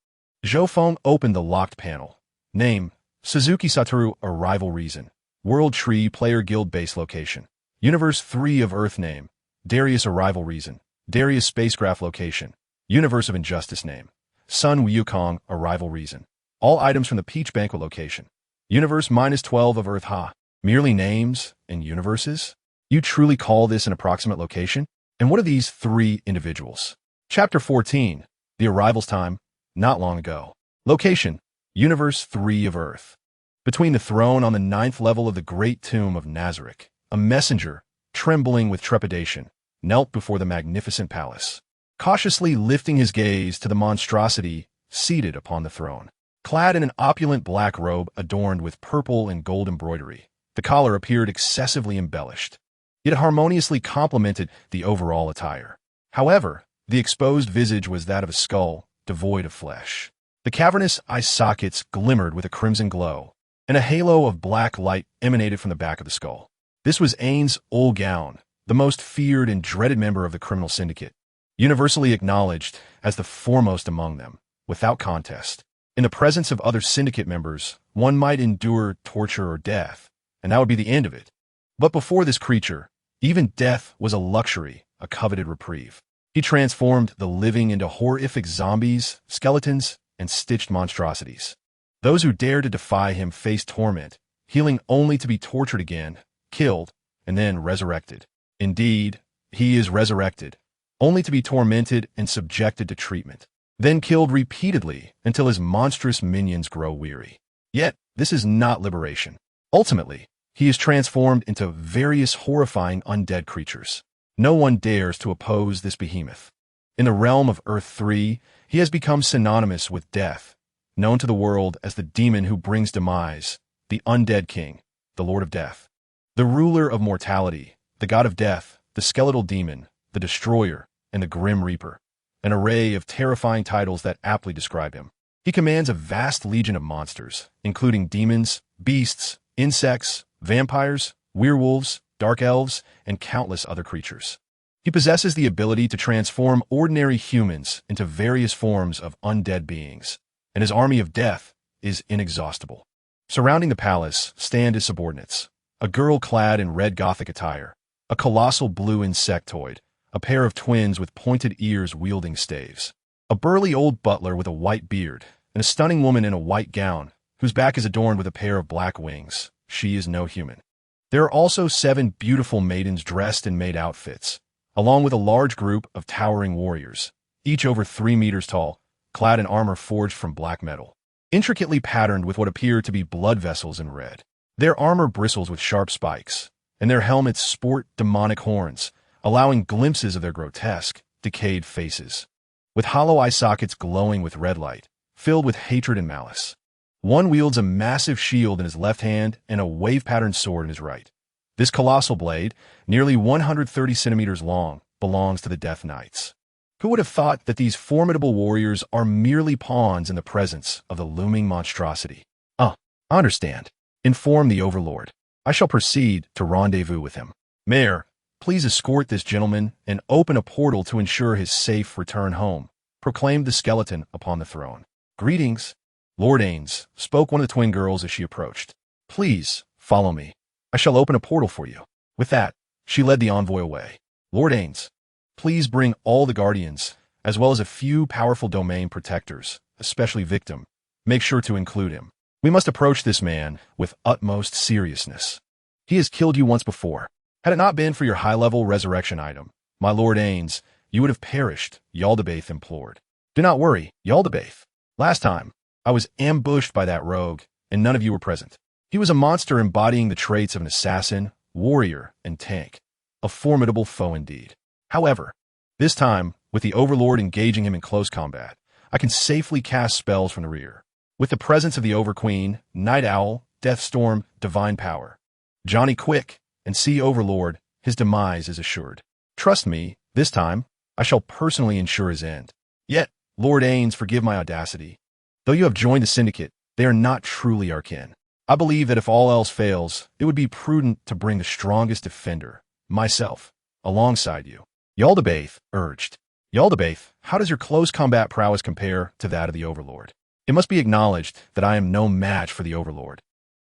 Zhou Feng opened the locked panel. Name, Suzuki Satoru, Arrival Reason. World Tree Player Guild Base Location. Universe 3 of Earth Name. Darius Arrival Reason. Darius Spacecraft Location. Universe of Injustice Name. Sun Wukong Arrival Reason. All items from the Peach Banquet Location. Universe -12 of Earth Ha. Merely names and universes? You truly call this an approximate location? And what are these 3 individuals? Chapter 14. The Arrival's Time. Not long ago. Location. Universe 3 of Earth. Between the throne on the 9th level of the Great Tomb of Nazarick, a messenger, trembling with trepidation, knelt before the magnificent palace, cautiously lifting his gaze to the monstrosity seated upon the throne. Clad in an opulent black robe adorned with purple and gold embroidery, the collar appeared excessively embellished. It harmoniously complemented the overall attire. However, the exposed visage was that of a skull, devoid of flesh. The cavernous eye sockets glimmered with a crimson glow, and a halo of black light emanated from the back of the skull. This was Ain's Ol Gown, the most feared and dreaded member of the criminal syndicate, universally acknowledged as the foremost among them, without contest. In the presence of other syndicate members, one might endure torture or death, and that would be the end of it. But before this creature, even death was a luxury, a coveted reprieve. He transformed the living into horrific zombies, skeletons, and stitched monstrosities. Those who dared to defy him faced torment, healing only to be tortured again, killed, and then resurrected. Indeed, he is resurrected, only to be tormented and subjected to treatment, then killed repeatedly until his monstrous minions grow weary. Yet, this is not liberation. Ultimately, he is transformed into various horrifying undead creatures. No one dares to oppose this behemoth. In the realm of Earth 3, he has become synonymous with death, known to the world as the demon who brings demise, the undead king, the Lord of Death, the ruler of mortality, the god of death, the skeletal demon, the destroyer, and the grim reaper, an array of terrifying titles that aptly describe him. He commands a vast legion of monsters, including demons, beasts, insects, vampires, werewolves, dark elves, and countless other creatures. He possesses the ability to transform ordinary humans into various forms of undead beings, and his army of death is inexhaustible. Surrounding the palace stand his subordinates, a girl clad in red Gothic attire, a colossal blue insectoid, a pair of twins with pointed ears wielding staves, a burly old butler with a white beard, and a stunning woman in a white gown, whose back is adorned with a pair of black wings. She is no human. There are also 7 beautiful maidens dressed in maid outfits, along with a large group of towering warriors, each over 3 meters tall, clad in armor forged from black metal, intricately patterned with what appear to be blood vessels in red. Their armor bristles with sharp spikes, and their helmets sport demonic horns, allowing glimpses of their grotesque, decayed faces, with hollow eye sockets glowing with red light, filled with hatred and malice. One wields a massive shield in his left hand and a wave-patterned sword in his right. This colossal blade, nearly 130 centimeters long, belongs to the Death Knights. Who would have thought that these formidable warriors are merely pawns in the presence of the looming monstrosity? I understand. Inform the Overlord. I shall proceed to rendezvous with him. Mayor, please escort this gentleman and open a portal to ensure his safe return home, proclaimed the skeleton upon the throne. Greetings. Lord Ains, spoke one of the twin girls as she approached. Please, follow me. I shall open a portal for you. With that, she led the envoy away. Lord Ains, please bring all the guardians, as well as a few powerful domain protectors, especially Victim. Make sure to include him. We must approach this man with utmost seriousness. He has killed you once before. Had it not been for your high-level resurrection item, my Lord Ains, you would have perished, Yaldabaoth implored. Do not worry, Yaldabaoth. Last time, I was ambushed by that rogue, and none of you were present. He was a monster embodying the traits of an assassin, warrior, and tank. A formidable foe indeed. However, this time, with the Overlord engaging him in close combat, I can safely cast spells from the rear. With the presence of the Overqueen, Night Owl, Deathstorm, Divine Power, Johnny Quick, and Sea Overlord, his demise is assured. Trust me, this time, I shall personally ensure his end. Yet, Lord Ains, forgive my audacity. Though you have joined the Syndicate, they are not truly our kin. I believe that if all else fails, it would be prudent to bring the strongest defender, myself, alongside you. Yaldabaoth urged. Yaldabaoth, how does your close combat prowess compare to that of the Overlord? It must be acknowledged that I am no match for the Overlord.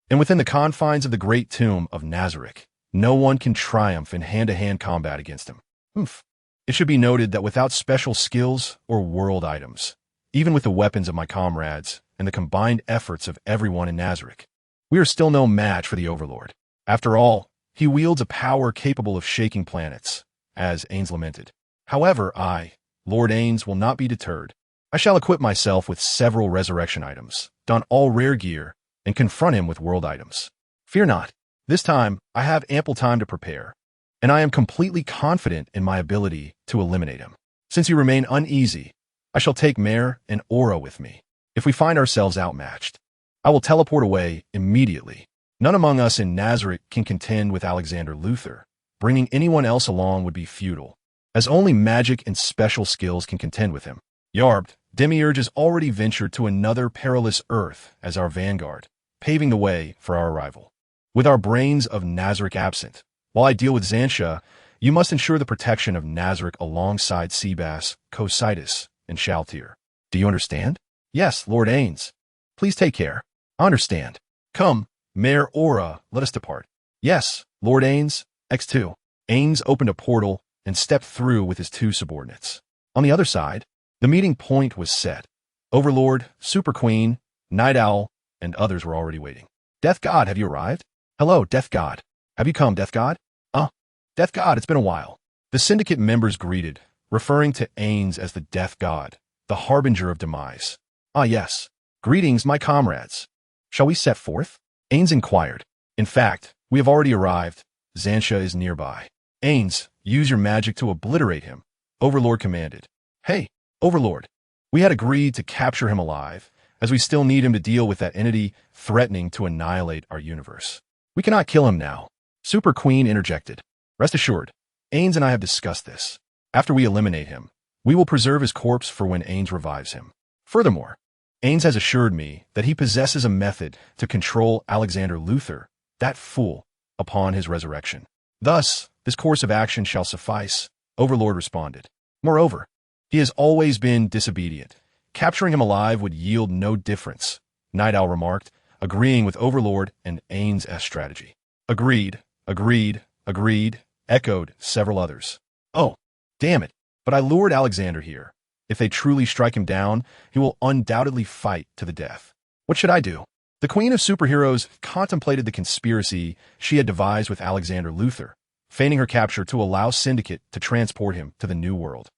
And within the confines of the great tomb of Nazarick, no one can triumph in hand-to-hand combat against him. Oomph. It should be noted that without special skills or world items, even with the weapons of my comrades and the combined efforts of everyone in Nazarick, we are still no match for the Overlord. After all, he wields a power capable of shaking planets, as Ains lamented. However, I, Lord Ains, will not be deterred. I shall equip myself with several resurrection items, don all rare gear, and confront him with world items. Fear not. This time, I have ample time to prepare, and I am completely confident in my ability to eliminate him. Since you remain uneasy, I shall take Mare and Aura with me. If we find ourselves outmatched, I will teleport away immediately. None among us in Nazarick can contend with Alexander Luthor. Bringing anyone else along would be futile, as only magic and special skills can contend with him. Yarb, Demiurge has already ventured to another perilous Earth as our vanguard, paving the way for our arrival. With our brains of Nazarick absent, while I deal with Xantia, you must ensure the protection of Nazarick alongside Seabass, Cositus, and Shaltir. Do you understand? Yes, Lord Ains. Please take care. I understand. Come, Mare Aura, let us depart. Yes, Lord Ains, X2. Ains opened a portal and stepped through with his two subordinates. On the other side, the meeting point was set. Overlord, Super Queen, Night Owl, and others were already waiting. Death God, have you arrived? Hello, Death God. Have you come, Death God? Death God, it's been a while. The syndicate members greeted, referring to Ains as the Death God, the harbinger of demise. Ah, yes. Greetings, my comrades. Shall we set forth? Ains inquired. In fact, we have already arrived. Xantia is nearby. Ains, use your magic to obliterate him, Overlord commanded. Hey, Overlord. We had agreed to capture him alive, as we still need him to deal with that entity threatening to annihilate our universe. We cannot kill him now. Super Queen interjected. Rest assured, Ains and I have discussed this. After we eliminate him, we will preserve his corpse for when Ains revives him. Furthermore, Ains has assured me that he possesses a method to control Alexander Luthor, that fool, upon his resurrection. Thus, this course of action shall suffice, Overlord responded. Moreover, he has always been disobedient. Capturing him alive would yield no difference, Night Owl remarked, agreeing with Overlord and Ains' strategy. Agreed, echoed several others. Oh, damn it, but I lured Alexander here. If they truly strike him down, he will undoubtedly fight to the death. What should I do? The Queen of Superheroes contemplated the conspiracy she had devised with Alexander Luthor, feigning her capture to allow Syndicate to transport him to the New World,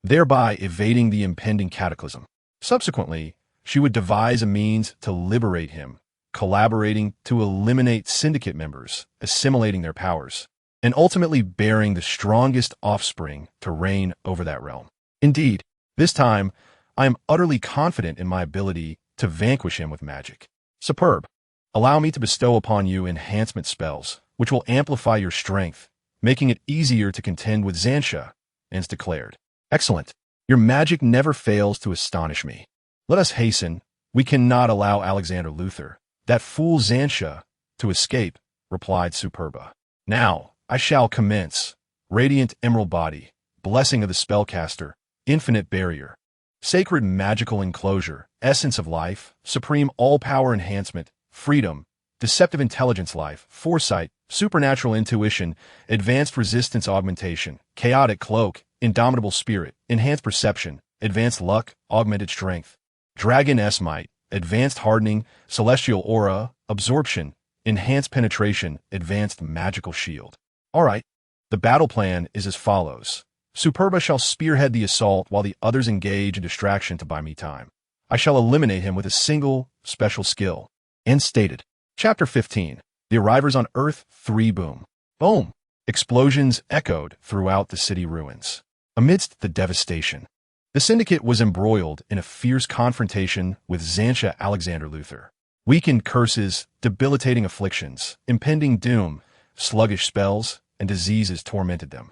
thereby evading the impending cataclysm. Subsequently, she would devise a means to liberate him, collaborating to eliminate Syndicate members, assimilating their powers, and ultimately bearing the strongest offspring to reign over that realm. Indeed, this time, I am utterly confident in my ability to vanquish him with magic. Superb. Allow me to bestow upon you enhancement spells, which will amplify your strength, making it easier to contend with Xantia, Ains declared. Excellent. Your magic never fails to astonish me. Let us hasten. We cannot allow Alexander Luthor, that fool Xantia, to escape, replied Superba. Now, I shall commence. Radiant Emerald Body, Blessing of the Spellcaster, Infinite Barrier, Sacred Magical Enclosure, Essence of Life, Supreme All-Power Enhancement, Freedom, Deceptive Intelligence Life, Foresight, Supernatural Intuition, Advanced Resistance Augmentation, Chaotic Cloak, Indomitable Spirit, Enhanced Perception, Advanced Luck, Augmented Strength, Dragon S-Might, Advanced Hardening, Celestial Aura, Absorption, Enhanced Penetration, Advanced Magical Shield. Alright, the battle plan is as follows. Superba shall spearhead the assault while the others engage in distraction to buy me time. I shall eliminate him with a single, special skill. End stated. Chapter 15. The Arrivers on Earth 3 Boom. Boom! Explosions echoed throughout the city ruins. Amidst the devastation, the Syndicate was embroiled in a fierce confrontation with Xantia Alexander Luthor. Weakened curses, debilitating afflictions, impending doom, sluggish spells, and diseases tormented them,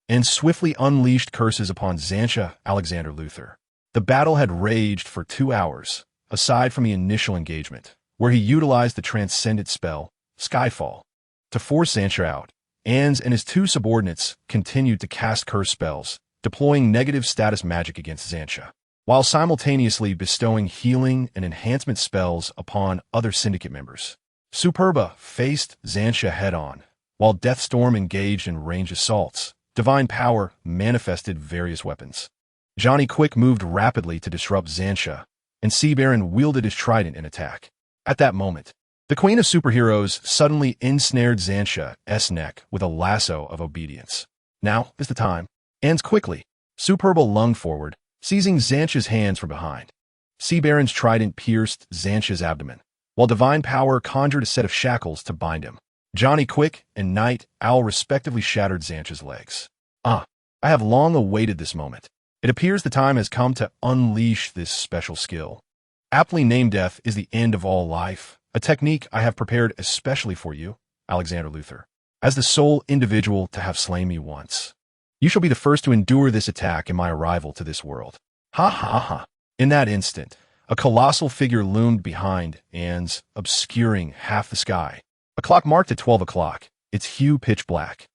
and swiftly unleashed curses upon Xantia Alexander Luthor. The battle had raged for 2 hours, aside from the initial engagement, where he utilized the transcendent spell, Skyfall, to force Xantia out. Ains and his two subordinates continued to cast curse spells, deploying negative status magic against Xantia, while simultaneously bestowing healing and enhancement spells upon other syndicate members. Superba faced Xantia head-on, while Deathstorm engaged in ranged assaults. Divine Power manifested various weapons. Johnny Quick moved rapidly to disrupt Xantia, and Sea Baron wielded his trident in attack. At that moment, the Queen of Superheroes suddenly ensnared Xantia's neck with a lasso of obedience. Now is the time. Ends quickly. Superba lunged forward, seizing Xantia's hands from behind. Sea Baron's trident pierced Xantia's abdomen, while Divine Power conjured a set of shackles to bind him. Johnny Quick and Night Owl respectively shattered Xantia's legs. I have long awaited this moment. It appears the time has come to unleash this special skill. Aptly named Death is the end of all life, a technique I have prepared especially for you, Alexander Luthor, as the sole individual to have slain me once. You shall be the first to endure this attack in my arrival to this world. Ha ha ha. In that instant, a colossal figure loomed behind Anne's, obscuring half the sky. A clock marked at 12 o'clock, its hue pitch black.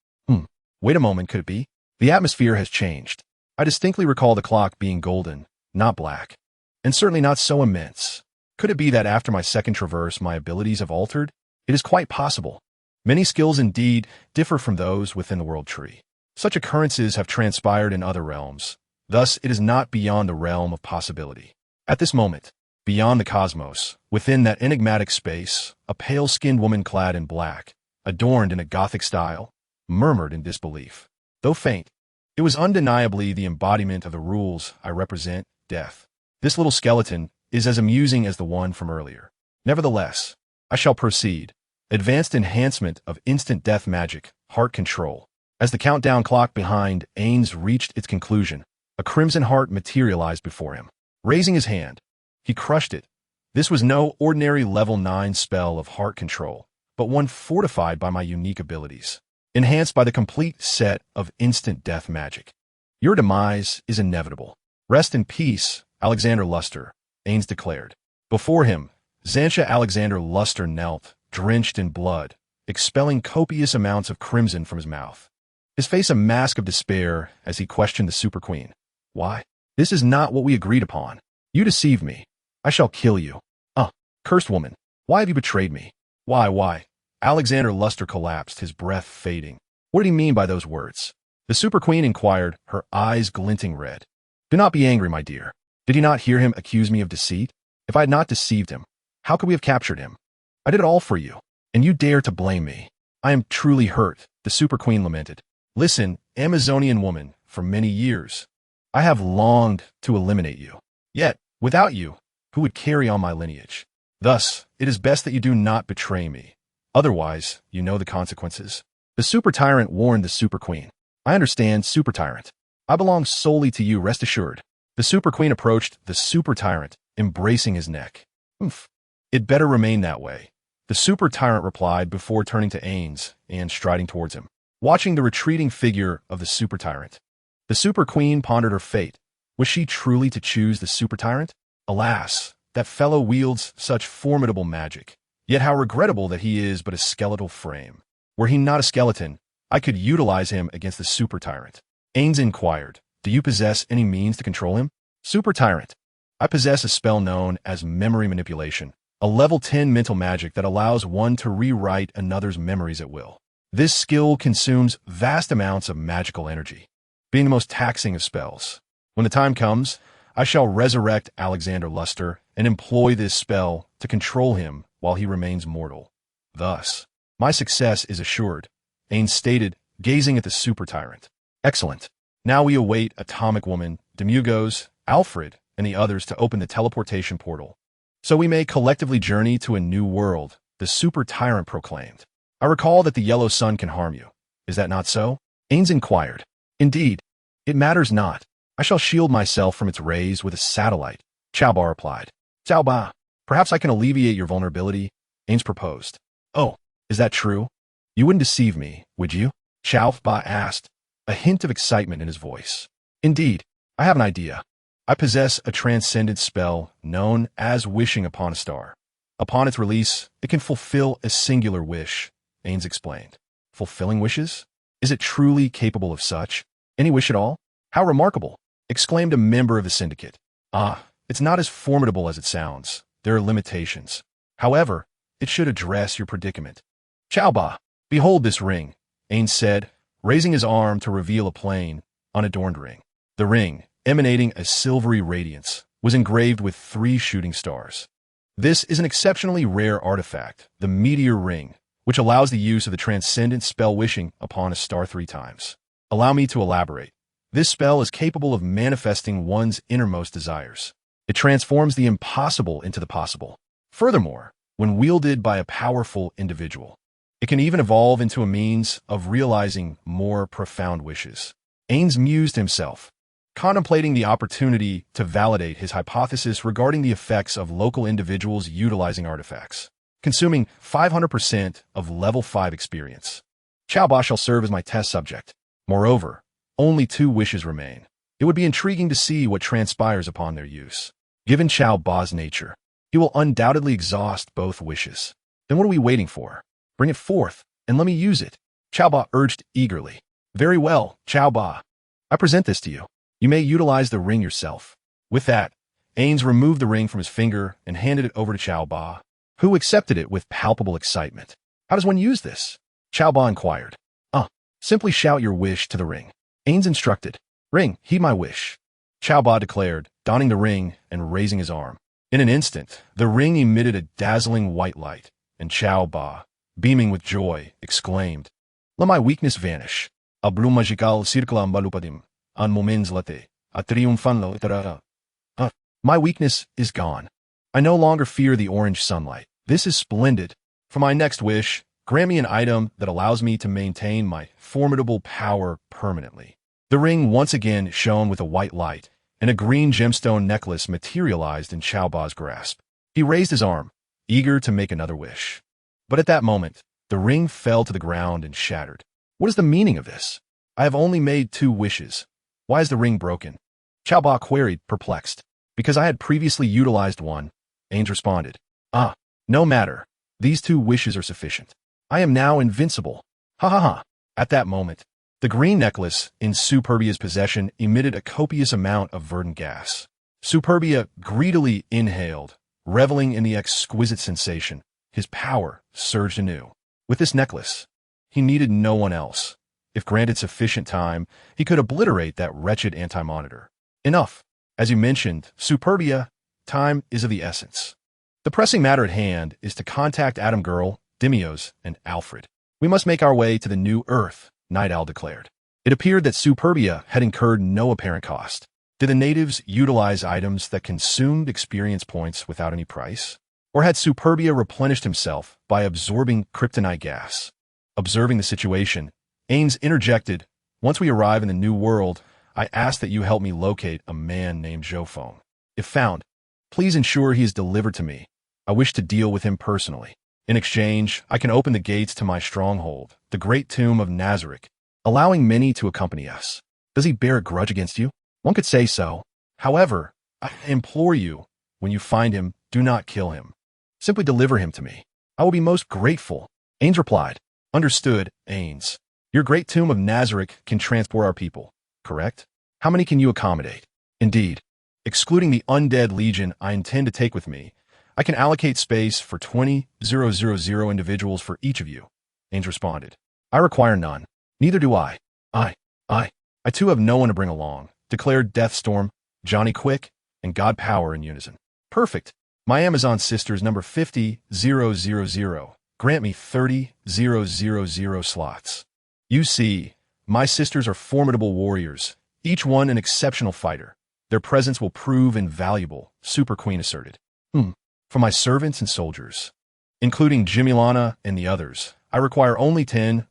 Wait a moment, could it be? The atmosphere has changed. I distinctly recall the clock being golden, not black, and certainly not so immense. Could it be that after my second traverse my abilities have altered? It is quite possible. Many skills indeed differ from those within the world tree. Such occurrences have transpired in other realms. Thus, it is not beyond the realm of possibility. At this moment, beyond the cosmos, within that enigmatic space, a pale-skinned woman clad in black, adorned in a Gothic style, murmured in disbelief. Though faint, it was undeniably the embodiment of the rules I represent, death. This little skeleton is as amusing as the one from earlier. Nevertheless, I shall proceed. Advanced enhancement of instant death magic, heart control. As the countdown clock behind Ains reached its conclusion, a crimson heart materialized before him. Raising his hand, he crushed it. This was no ordinary level 9 spell of heart control, but one fortified by my unique abilities, enhanced by the complete set of instant death magic. Your demise is inevitable. Rest in peace, Alexander Luster, Ains declared. Before him, Xantia Alexander Luster knelt, drenched in blood, expelling copious amounts of crimson from his mouth. His face a mask of despair as he questioned the Super Queen. Why? This is not what we agreed upon. You deceived me. I shall kill you. Cursed woman, why have you betrayed me? Why? Alexander Luster collapsed, his breath fading. What did he mean by those words? The Super Queen inquired, her eyes glinting red. Do not be angry, my dear. Did he not hear him accuse me of deceit? If I had not deceived him, how could we have captured him? I did it all for you, and you dare to blame me. I am truly hurt, the Super Queen lamented. Listen, Amazonian woman, for many years, I have longed to eliminate you. Yet, without you, who would carry on my lineage? Thus, it is best that you do not betray me. Otherwise, you know the consequences. The Super Tyrant warned the Super Queen. I understand, Super Tyrant. I belong solely to you, rest assured. The Super Queen approached the Super Tyrant, embracing his neck. It better remain that way. The Super Tyrant replied before turning to Ains and striding towards him. Watching the retreating figure of the Super Tyrant, the Super Queen pondered her fate. Was she truly to choose the Super Tyrant? Alas, that fellow wields such formidable magic. Yet how regrettable that he is but a skeletal frame. Were he not a skeleton, I could utilize him against the Super Tyrant. Ains inquired, do you possess any means to control him? Super Tyrant, I possess a spell known as memory manipulation, a level 10 mental magic that allows one to rewrite another's memories at will. This skill consumes vast amounts of magical energy, being the most taxing of spells. When the time comes, I shall resurrect Alexander Luster and employ this spell to control him while he remains mortal. Thus, my success is assured, Ains stated, gazing at the Super Tyrant. Excellent. Now we await Atomic Woman, Demugos, Alfred, and the others to open the teleportation portal, so we may collectively journey to a new world, the Super Tyrant proclaimed. I recall that the yellow sun can harm you. Is that not so? Ains inquired. Indeed. It matters not. I shall shield myself from its rays with a satellite, Chaoba replied. Chaoba, perhaps I can alleviate your vulnerability, Ains proposed. Oh, is that true? You wouldn't deceive me, would you? Chaoba asked, a hint of excitement in his voice. Indeed, I have an idea. I possess a transcendent spell known as wishing upon a star. Upon its release, it can fulfill a singular wish, Ains explained. Fulfilling wishes? Is it truly capable of such? Any wish at all? How remarkable! Exclaimed a member of the syndicate. Ah, it's not as formidable as it sounds. There are limitations. However, it should address your predicament. Chaoba, behold this ring, Ains said, raising his arm to reveal a plain, unadorned ring. The ring, emanating a silvery radiance, was engraved with 3 shooting stars. This is an exceptionally rare artifact, the Meteor Ring, which allows the use of the transcendent spell wishing upon a star 3 times. Allow me to elaborate. This spell is capable of manifesting one's innermost desires. It transforms the impossible into the possible. Furthermore, when wielded by a powerful individual, it can even evolve into a means of realizing more profound wishes. Ains mused himself, contemplating the opportunity to validate his hypothesis regarding the effects of local individuals utilizing artifacts, consuming 500% of level 5 experience. Chaoba shall serve as my test subject. Moreover, only 2 wishes remain. It would be intriguing to see what transpires upon their use. Given Chaoba's nature, he will undoubtedly exhaust both wishes. Then what are we waiting for? Bring it forth, and let me use it. Chaoba urged eagerly. Very well, Chaoba. I present this to you. You may utilize the ring yourself. With that, Ains removed the ring from his finger and handed it over to Chaoba, who accepted it with palpable excitement. How does one use this? Chaoba inquired. Simply shout your wish to the ring. Ains instructed. Ring, heed my wish. Chaoba declared, donning the ring and raising his arm. In an instant, the ring emitted a dazzling white light, and Chaoba, beaming with joy, exclaimed, Let my weakness vanish. A blue magical circula balupadim, an moments late, a triumphant litera. My weakness is gone. I no longer fear the orange sunlight. This is splendid. For my next wish, grant me an item that allows me to maintain my formidable power permanently. The ring once again shone with a white light, and a green gemstone necklace materialized in Chaoba's grasp. He raised his arm, eager to make another wish. But at that moment, the ring fell to the ground and shattered. What is the meaning of this? I have only made 2 wishes. Why is the ring broken? Chaoba queried, perplexed. Because I had previously utilized one, Ains responded. No matter. These 2 wishes are sufficient. I am now invincible. Ha ha ha. At that moment, the green necklace in Superbia's possession emitted a copious amount of verdant gas. Superbia greedily inhaled, reveling in the exquisite sensation. His power surged anew. With this necklace, he needed no one else. If granted sufficient time, he could obliterate that wretched anti-monitor. Enough. As you mentioned, Superbia, time is of the essence. The pressing matter at hand is to contact Atom Girl, Dimios, and Alfred. We must make our way to the new Earth, Night Owl declared. It appeared that Superbia had incurred no apparent cost. Did the natives utilize items that consumed experience points without any price? Or had Superbia replenished himself by absorbing kryptonite gas? Observing the situation, Ains interjected, Once we arrive in the new world, I ask that you help me locate a man named Zhou Feng. If found, please ensure he is delivered to me. I wish to deal with him personally. In exchange, I can open the gates to my stronghold, the great tomb of Nazarick, allowing many to accompany us. Does he bear a grudge against you? One could say so. However, I implore you, when you find him, do not kill him. Simply deliver him to me. I will be most grateful. Ains replied. Understood, Ains. Your great tomb of Nazarick can transport our people, correct? How many can you accommodate? Indeed. Excluding the undead legion I intend to take with me, I can allocate space for 20,000 individuals for each of you, Ains responded. I require none. Neither do I. I too have no one to bring along, declared Deathstorm, Johnny Quick, and God Power in unison. Perfect. My Amazon sisters number 50,000. Grant me 30,000 slots. You see, my sisters are formidable warriors, each one an exceptional fighter. Their presence will prove invaluable, Super Queen asserted. For my servants and soldiers, including Jimilana and the others, I require only 10,000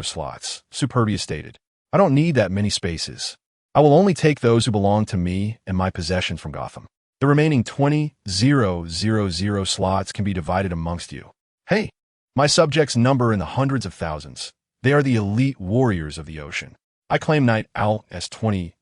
slots, Superbia stated. I don't need that many spaces. I will only take those who belong to me and my possessions from Gotham. The remaining 20,000 slots can be divided amongst you. Hey, my subjects number in the hundreds of thousands. They are the elite warriors of the ocean. I claim Night Owl as 20,000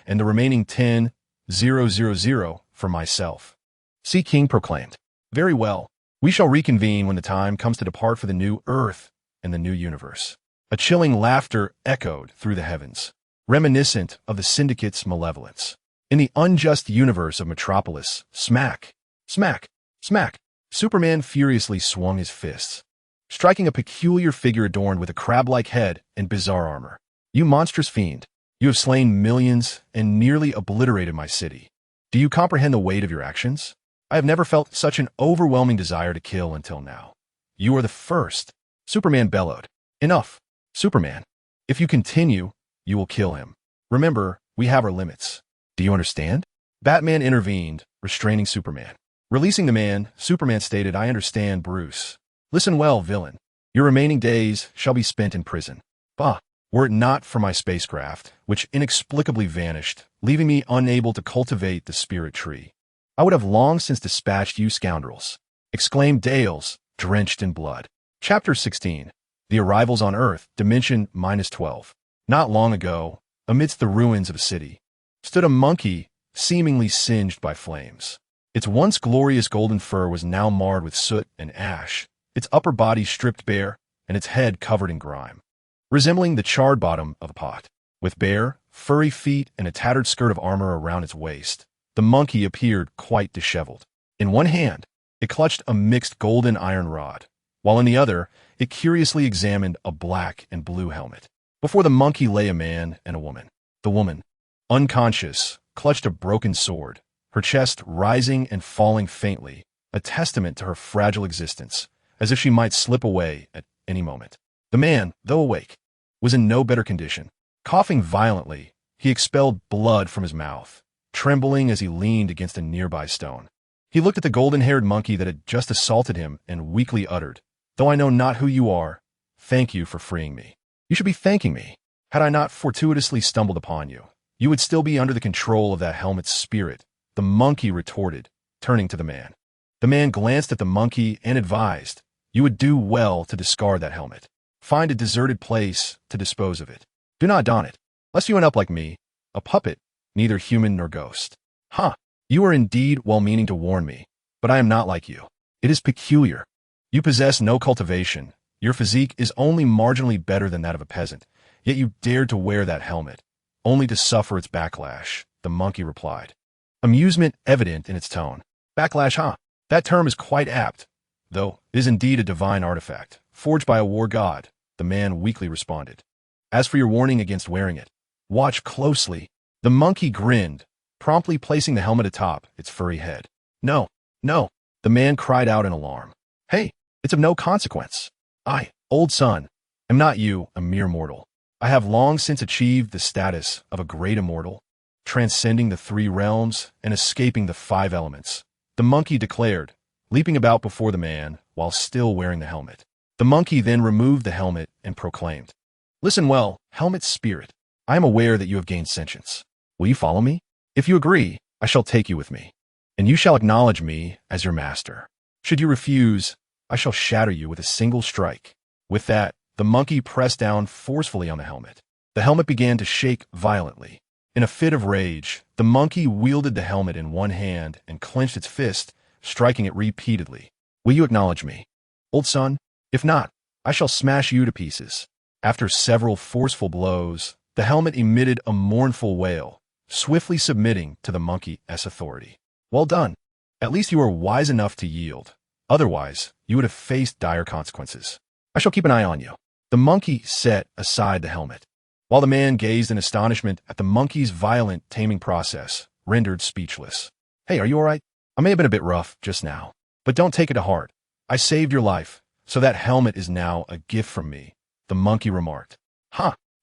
and the remaining 10,000 for myself. Sea King proclaimed. Very well. We shall reconvene when the time comes to depart for the new Earth and the new universe. A chilling laughter echoed through the heavens, reminiscent of the Syndicate's malevolence. In the unjust universe of Metropolis, smack, smack, smack, Superman furiously swung his fists, striking a peculiar figure adorned with a crab-like head and bizarre armor. You monstrous fiend, you have slain millions and nearly obliterated my city. Do you comprehend the weight of your actions? I have never felt such an overwhelming desire to kill until now. You are the first. Superman bellowed. Enough, Superman. If you continue, you will kill him. Remember, we have our limits. Do you understand? Batman intervened, restraining Superman. Releasing the man, Superman stated, I understand, Bruce. Listen well, villain. Your remaining days shall be spent in prison. Bah, were it not for my spacecraft, which inexplicably vanished, leaving me unable to cultivate the spirit tree, I would have long since dispatched you scoundrels, exclaimed Dales, drenched in blood. Chapter 16. The Arrivals on Earth, Dimension -12. Not long ago, amidst the ruins of a city, stood a monkey seemingly singed by flames. Its once glorious golden fur was now marred with soot and ash, its upper body stripped bare, and its head covered in grime, resembling the charred bottom of a pot. With bare, furry feet and a tattered skirt of armor around its waist, the monkey appeared quite disheveled. In one hand, it clutched a mixed golden iron rod, while in the other, it curiously examined a black and blue helmet. Before the monkey lay a man and a woman. The woman, unconscious, clutched a broken sword, her chest rising and falling faintly, a testament to her fragile existence, as if she might slip away at any moment. The man, though awake, was in no better condition. Coughing violently, he expelled blood from his mouth, trembling as he leaned against a nearby stone. He looked at the golden-haired monkey that had just assaulted him and weakly uttered, Though I know not who you are, thank you for freeing me. You should be thanking me. Had I not fortuitously stumbled upon you, you would still be under the control of that helmet's spirit, the monkey retorted, turning to the man. The man glanced at the monkey and advised, You would do well to discard that helmet. Find a deserted place to dispose of it. Do not don it, lest you end up like me, a puppet, neither human nor ghost. You are indeed well-meaning to warn me, but I am not like you. It is peculiar. You possess no cultivation. Your physique is only marginally better than that of a peasant, yet you dared to wear that helmet, only to suffer its backlash, the monkey replied. Amusement evident in its tone. Backlash, That term is quite apt, though it is indeed a divine artifact, forged by a war god, the man weakly responded. As for your warning against wearing it, watch closely. The monkey grinned, promptly placing the helmet atop its furry head. No, the man cried out in alarm. Hey, it's of no consequence. I, old son, am not you, a mere mortal. I have long since achieved the status of a great immortal, transcending the 3 realms and escaping the 5 elements, the monkey declared, leaping about before the man while still wearing the helmet. The monkey then removed the helmet and proclaimed, Listen well, helmet spirit. I am aware that you have gained sentience. Will you follow me? If you agree, I shall take you with me, and you shall acknowledge me as your master. Should you refuse, I shall shatter you with a single strike. With that, the monkey pressed down forcefully on the helmet. The helmet began to shake violently. In a fit of rage, the monkey wielded the helmet in one hand and clenched its fist, striking it repeatedly. Will you acknowledge me, old son? If not, I shall smash you to pieces. After several forceful blows, the helmet emitted a mournful wail, swiftly submitting to the monkey's authority. Well done. At least you are wise enough to yield. Otherwise, you would have faced dire consequences. I shall keep an eye on you. The monkey set aside the helmet, while the man gazed in astonishment at the monkey's violent taming process, rendered speechless. Hey, are you all right? I may have been a bit rough just now, but don't take it to heart. I saved your life, so that helmet is now a gift from me, the monkey remarked.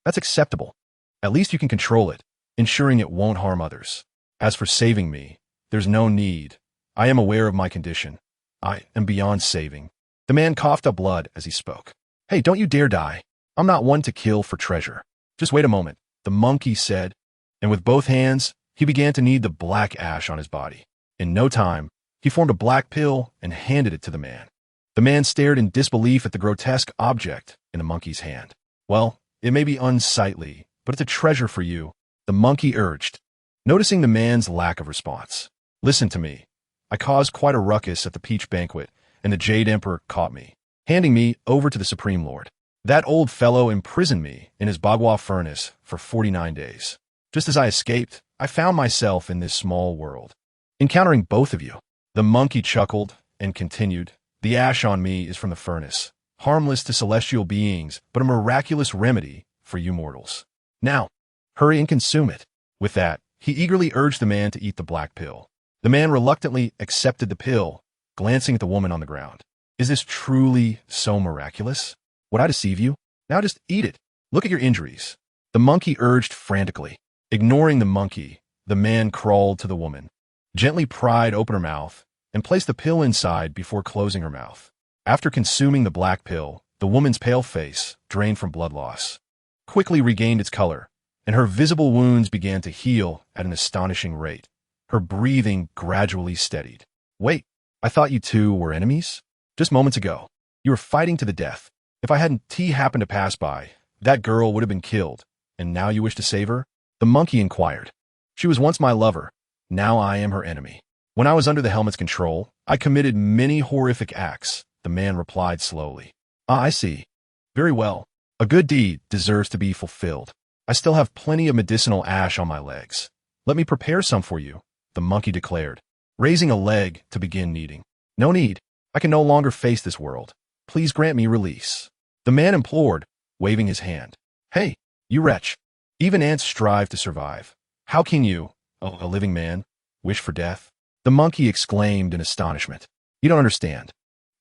That's acceptable. At least you can control it, ensuring it won't harm others. As for saving me, there's no need. I am aware of my condition. I am beyond saving. The man coughed up blood as he spoke. Hey, don't you dare die. I'm not one to kill for treasure. Just wait a moment, the monkey said, and with both hands, he began to knead the black ash on his body. In no time, he formed a black pill and handed it to the man. The man stared in disbelief at the grotesque object in the monkey's hand. Well, it may be unsightly, but it's a treasure for you, the monkey urged, noticing the man's lack of response. Listen to me. I caused quite a ruckus at the peach banquet, and the Jade Emperor caught me, handing me over to the Supreme Lord. That old fellow imprisoned me in his bagua furnace for 49 days. Just as I escaped, I found myself in this small world, encountering both of you." The monkey chuckled and continued, "The ash on me is from the furnace, harmless to celestial beings, but a miraculous remedy for you mortals. Now, hurry and consume it." With that, he eagerly urged the man to eat the black pill. The man reluctantly accepted the pill, glancing at the woman on the ground. "Is this truly so miraculous? Would I deceive you? Now just eat it. Look at your injuries." The monkey urged frantically. Ignoring the monkey, the man crawled to the woman, gently pried open her mouth, and placed the pill inside before closing her mouth. After consuming the black pill, the woman's pale face, drained from blood loss, quickly regained its color, and her visible wounds began to heal at an astonishing rate. Her breathing gradually steadied. "Wait, I thought you two were enemies? Just moments ago, you were fighting to the death. If I hadn't happened to pass by, that girl would have been killed, and now you wish to save her?" The monkey inquired. "She was once my lover. Now I am her enemy. When I was under the helmet's control, I committed many horrific acts," the man replied slowly. "Ah, I see. Very well. A good deed deserves to be fulfilled. I still have plenty of medicinal ash on my legs. Let me prepare some for you," the monkey declared, raising a leg to begin kneading. "No need. I can no longer face this world. Please grant me release," the man implored, waving his hand. "Hey, you wretch. Even ants strive to survive. How can you, a living man, wish for death?" The monkey exclaimed in astonishment. "You don't understand.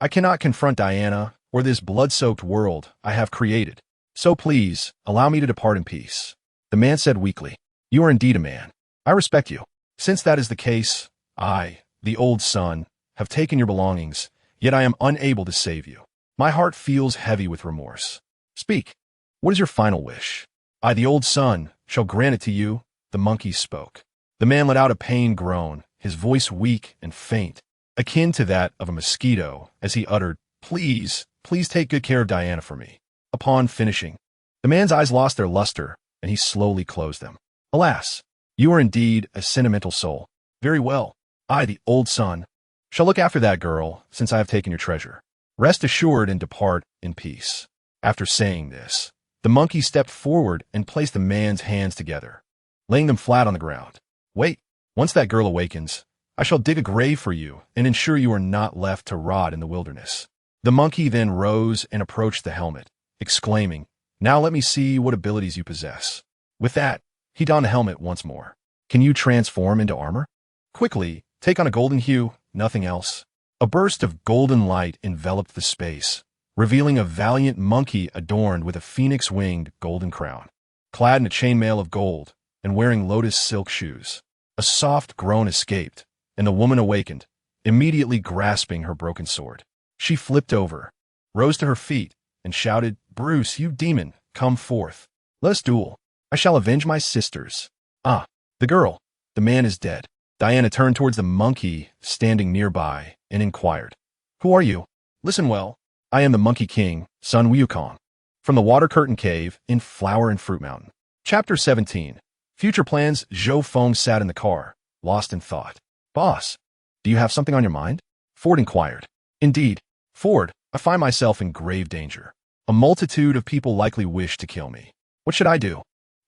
I cannot confront Diana or this blood-soaked world I have created. So please, allow me to depart in peace." The man said weakly, "You are indeed a man. I respect you. Since that is the case, I, the old sun, have taken your belongings, yet I am unable to save you. My heart feels heavy with remorse. Speak. What is your final wish? I, the old sun, shall grant it to you," the monkey spoke. The man let out a pained groan, his voice weak and faint, akin to that of a mosquito, as he uttered, "Please, please take good care of Diana for me." Upon finishing, the man's eyes lost their luster, and he slowly closed them. "Alas, you are indeed a sentimental soul. Very well. I, the old sun, shall look after that girl, since I have taken your treasure. Rest assured and depart in peace." After saying this, the monkey stepped forward and placed the man's hands together, laying them flat on the ground. "Wait. Once that girl awakens, I shall dig a grave for you and ensure you are not left to rot in the wilderness." The monkey then rose and approached the helmet, exclaiming, "Now let me see what abilities you possess." With that, he donned the helmet once more. "Can you transform into armor? Quickly, take on a golden hue, nothing else." A burst of golden light enveloped the space, revealing a valiant monkey adorned with a phoenix-winged golden crown, clad in a chainmail of gold and wearing lotus silk shoes. A soft groan escaped, and the woman awakened, immediately grasping her broken sword. She flipped over, rose to her feet, and shouted, "Bruce, you demon, come forth. Let us duel. I shall avenge my sisters." "Ah, the girl. The man is dead." Diana turned towards the monkey standing nearby and inquired, "Who are you?" "Listen well. I am the Monkey King, Sun Wukong, from the Water Curtain Cave in Flower and Fruit Mountain." Chapter 17. Future plans. Zhou Feng sat in the car, lost in thought. "Boss, do you have something on your mind?" Ford inquired. "Indeed, Ford, I find myself in grave danger. A multitude of people likely wish to kill me. What should I do?"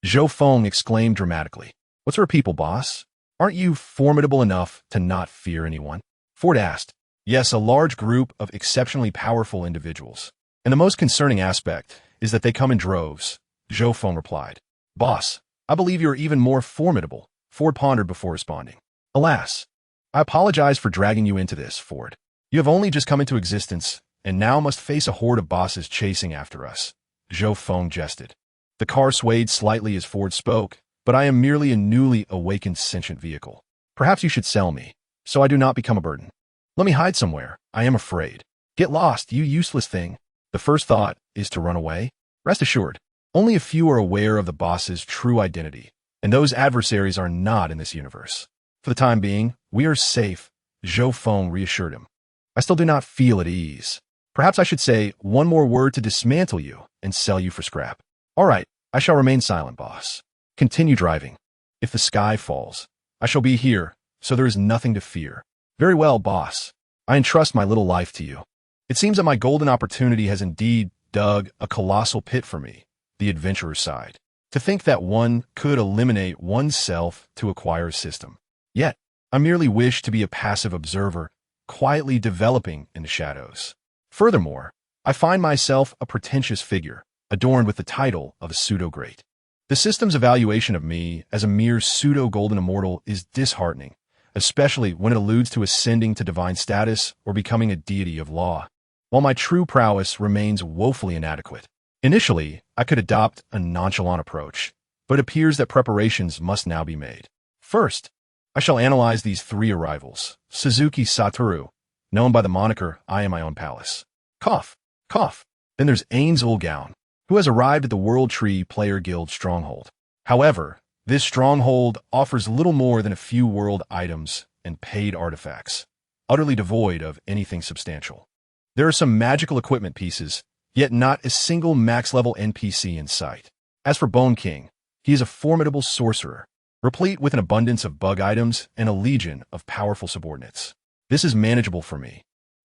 Zhou Feng exclaimed dramatically. "What sort of people, boss? Aren't you formidable enough to not fear anyone?" Ford asked. "Yes, a large group of exceptionally powerful individuals. And the most concerning aspect is that they come in droves," Zhou Feng replied. "Boss, I believe you are even more formidable," Ford pondered before responding. "Alas, I apologize for dragging you into this, Ford. You have only just come into existence, and now must face a horde of bosses chasing after us," Zhou Feng jested. The car swayed slightly as Ford spoke, "But I am merely a newly awakened sentient vehicle. Perhaps you should sell me, so I do not become a burden. Let me hide somewhere. I am afraid." "Get lost, you useless thing. The first thought is to run away. Rest assured, only a few are aware of the boss's true identity, and those adversaries are not in this universe. For the time being, we are safe," Zhou Feng reassured him. "I still do not feel at ease. Perhaps I should say one more word to dismantle you and sell you for scrap." "All right, I shall remain silent, boss. Continue driving. If the sky falls, I shall be here, so there is nothing to fear." "Very well, boss. I entrust my little life to you. It seems that my golden opportunity has indeed dug a colossal pit for me, the adventurer sighed. To think that one could eliminate oneself to acquire a system. Yet, I merely wish to be a passive observer, quietly developing in the shadows. Furthermore, I find myself a pretentious figure, adorned with the title of a pseudo-great. The system's evaluation of me as a mere pseudo-golden immortal is disheartening, especially when it alludes to ascending to divine status or becoming a deity of law, while my true prowess remains woefully inadequate. Initially, I could adopt a nonchalant approach, but it appears that preparations must now be made. First, I shall analyze these three arrivals. Suzuki Satoru, known by the moniker I Am My Own Palace. Cough, cough. Then there's Ains Ulgaun, who has arrived at the World Tree Player Guild stronghold. However, this stronghold offers little more than a few world items and paid artifacts, utterly devoid of anything substantial. There are some magical equipment pieces, yet not a single max-level NPC in sight. As for Bone King, he is a formidable sorcerer, replete with an abundance of bug items and a legion of powerful subordinates. This is manageable for me,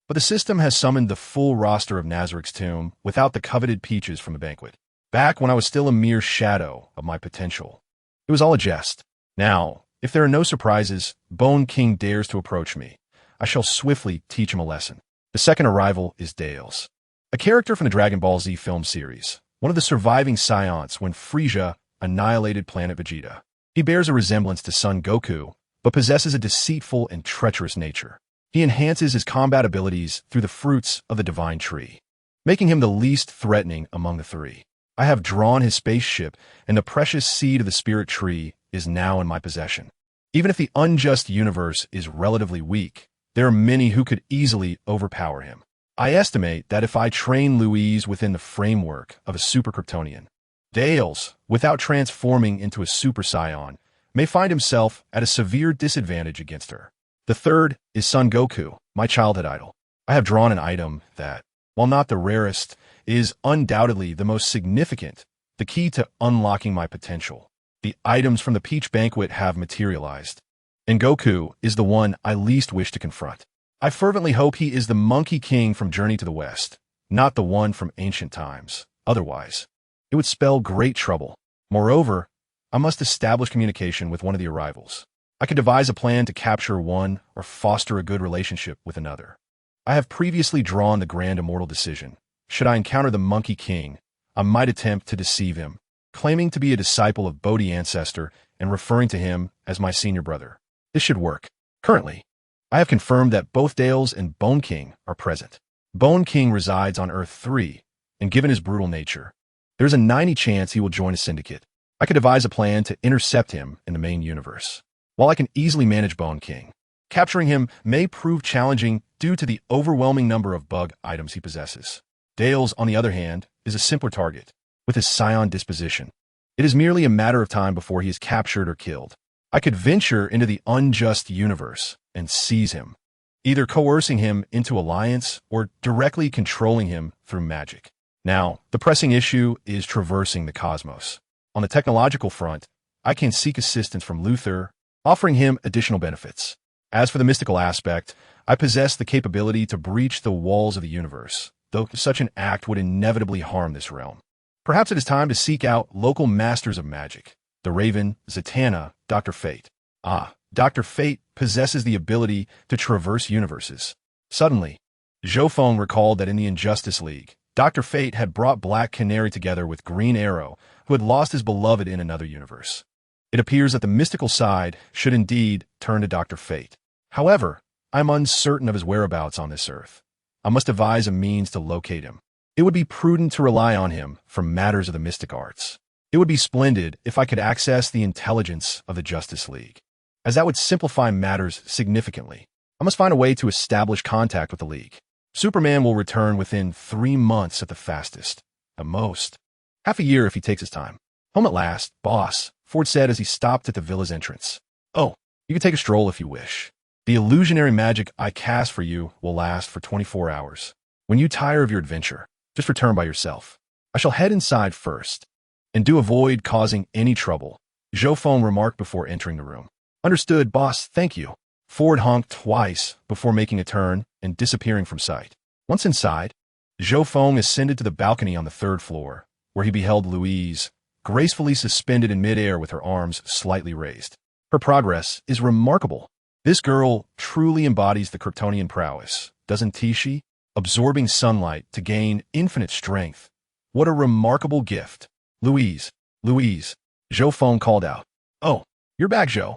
but the system has summoned the full roster of Nazarik's tomb without the coveted peaches from the banquet. Back when I was still a mere shadow of my potential, it was all a jest. Now, if there are no surprises, Bone King dares to approach me. I shall swiftly teach him a lesson. The second arrival is Dales, a character from the Dragon Ball Z film series, one of the surviving scions when Frieza annihilated planet Vegeta. He bears a resemblance to Son Goku, but possesses a deceitful and treacherous nature. He enhances his combat abilities through the fruits of the divine tree, making him the least threatening among the three. I have drawn his spaceship, and the precious seed of the spirit tree is now in my possession. Even if the unjust universe is relatively weak, there are many who could easily overpower him. I estimate that if I train Louise within the framework of a super Kryptonian, Dales, without transforming into a super scion, may find himself at a severe disadvantage against her. The third is Son Goku, my childhood idol. I have drawn an item that, while not the rarest, is undoubtedly the most significant, the key to unlocking my potential. The items from the Peach Banquet have materialized, and Goku is the one I least wish to confront. I fervently hope he is the Monkey King from Journey to the West, not the one from ancient times. Otherwise, it would spell great trouble. Moreover, I must establish communication with one of the arrivals. I could devise a plan to capture one or foster a good relationship with another. I have previously drawn the Grand Immortal decision. Should I encounter the Monkey King, I might attempt to deceive him, claiming to be a disciple of Bodhi Ancestor and referring to him as my senior brother. This should work. Currently, I have confirmed that both Dales and Bone King are present. Bone King resides on Earth 3, and given his brutal nature, there's a 90% chance he will join a syndicate. I could devise a plan to intercept him in the main universe. While I can easily manage Bone King, capturing him may prove challenging due to the overwhelming number of bug items he possesses. Dales, on the other hand, is a simpler target, with his scion disposition. It is merely a matter of time before he is captured or killed. I could venture into the unjust universe and seize him, either coercing him into alliance or directly controlling him through magic. Now, the pressing issue is traversing the cosmos. On the technological front, I can seek assistance from Luther, offering him additional benefits. As for the mystical aspect, I possess the capability to breach the walls of the universe, though such an act would inevitably harm this realm. Perhaps it is time to seek out local masters of magic, the Raven, Zatanna, Dr. Fate. Dr. Fate possesses the ability to traverse universes. Suddenly, Zhou Feng recalled that in the Injustice League, Dr. Fate had brought Black Canary together with Green Arrow, who had lost his beloved in another universe. It appears that the mystical side should indeed turn to Dr. Fate. However, I am uncertain of his whereabouts on this earth. I must devise a means to locate him. It would be prudent to rely on him for matters of the mystic arts. It would be splendid if I could access the intelligence of the Justice League, as that would simplify matters significantly. I must find a way to establish contact with the League. Superman will return within 3 months at the fastest. At most, half a year if he takes his time. Home at last, boss, Ford said as he stopped at the villa's entrance. Oh, you can take a stroll if you wish. The illusionary magic I cast for you will last for 24 hours. When you tire of your adventure, just return by yourself. I shall head inside first, and do avoid causing any trouble, Zhou Feng remarked before entering the room. Understood, boss, thank you. Ford honked twice before making a turn and disappearing from sight. Once inside, Zhou Feng ascended to the balcony on the third floor, where he beheld Louise, gracefully suspended in midair with her arms slightly raised. Her progress is remarkable. This girl truly embodies the Kryptonian prowess, doesn't she? Absorbing sunlight to gain infinite strength. What a remarkable gift. Louise, Louise, Zhou Feng called out. Oh, you're back, Zhou.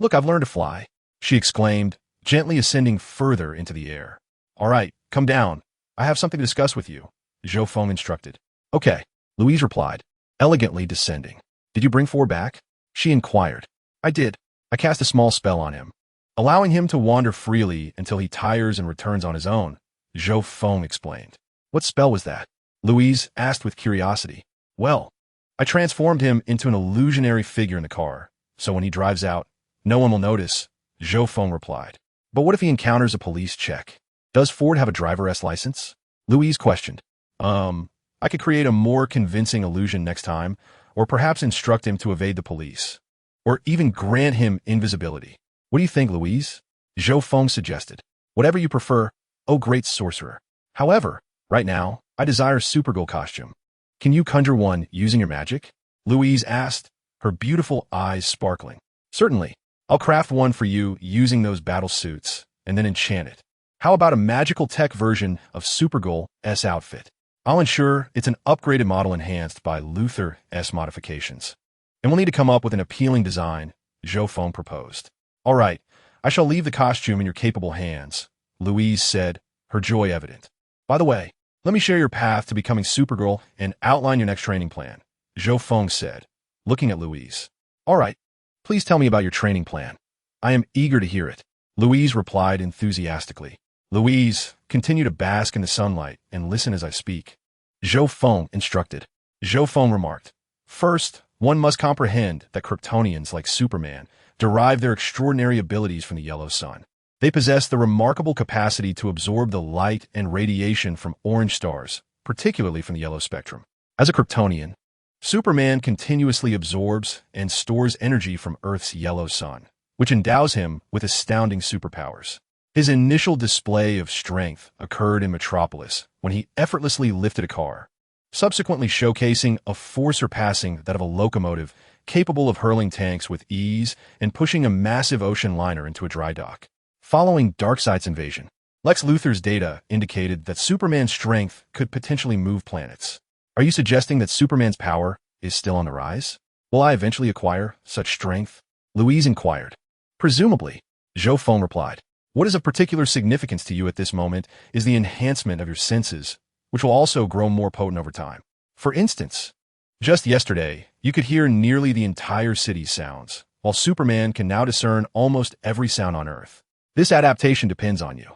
Look, I've learned to fly, she exclaimed, gently ascending further into the air. All right, come down. I have something to discuss with you, Zhou Feng instructed. Okay, Louise replied, elegantly descending. Did you bring 4 back? She inquired. I did. I cast a small spell on him, allowing him to wander freely until he tires and returns on his own, Zhou Feng explained. What spell was that? Louise asked with curiosity. Well, I transformed him into an illusionary figure in the car, so when he drives out, no one will notice, Zhou Feng replied. But what if he encounters a police check? Does Ford have a driver's license? Louise questioned. I could create a more convincing illusion next time, or perhaps instruct him to evade the police, or even grant him invisibility. What do you think, Louise? Zhou Feng suggested. Whatever you prefer, oh great sorcerer. However, right now, I desire Supergirl costume. Can you conjure one using your magic? Louise asked, her beautiful eyes sparkling. Certainly. I'll craft one for you using those battle suits, and then enchant it. How about a magical tech version of Supergirl's outfit? I'll ensure it's an upgraded model enhanced by Luthor's modifications. And we'll need to come up with an appealing design, Zhou Feng proposed. All right, I shall leave the costume in your capable hands, Louise said, her joy evident. By the way, let me share your path to becoming Supergirl and outline your next training plan, Zhou Feng said, looking at Louise. All right, please tell me about your training plan. I am eager to hear it, Louise replied enthusiastically. Louise, continue to bask in the sunlight and listen as I speak, Zhou Feng instructed. Zhou Feng remarked. First, one must comprehend that Kryptonians like Superman derive their extraordinary abilities from the yellow sun. They possess the remarkable capacity to absorb the light and radiation from orange stars, particularly from the yellow spectrum. As a Kryptonian, Superman continuously absorbs and stores energy from Earth's yellow sun, which endows him with astounding superpowers. His initial display of strength occurred in Metropolis when he effortlessly lifted a car, subsequently showcasing a force surpassing that of a locomotive capable of hurling tanks with ease and pushing a massive ocean liner into a dry dock. Following Darkseid's invasion, Lex Luthor's data indicated that Superman's strength could potentially move planets. Are you suggesting that Superman's power is still on the rise? Will I eventually acquire such strength? Louise inquired. Presumably, Zhou Feng replied. What is of particular significance to you at this moment is the enhancement of your senses, which will also grow more potent over time. For instance, just yesterday, you could hear nearly the entire city's sounds, while Superman can now discern almost every sound on Earth. This adaptation depends on you.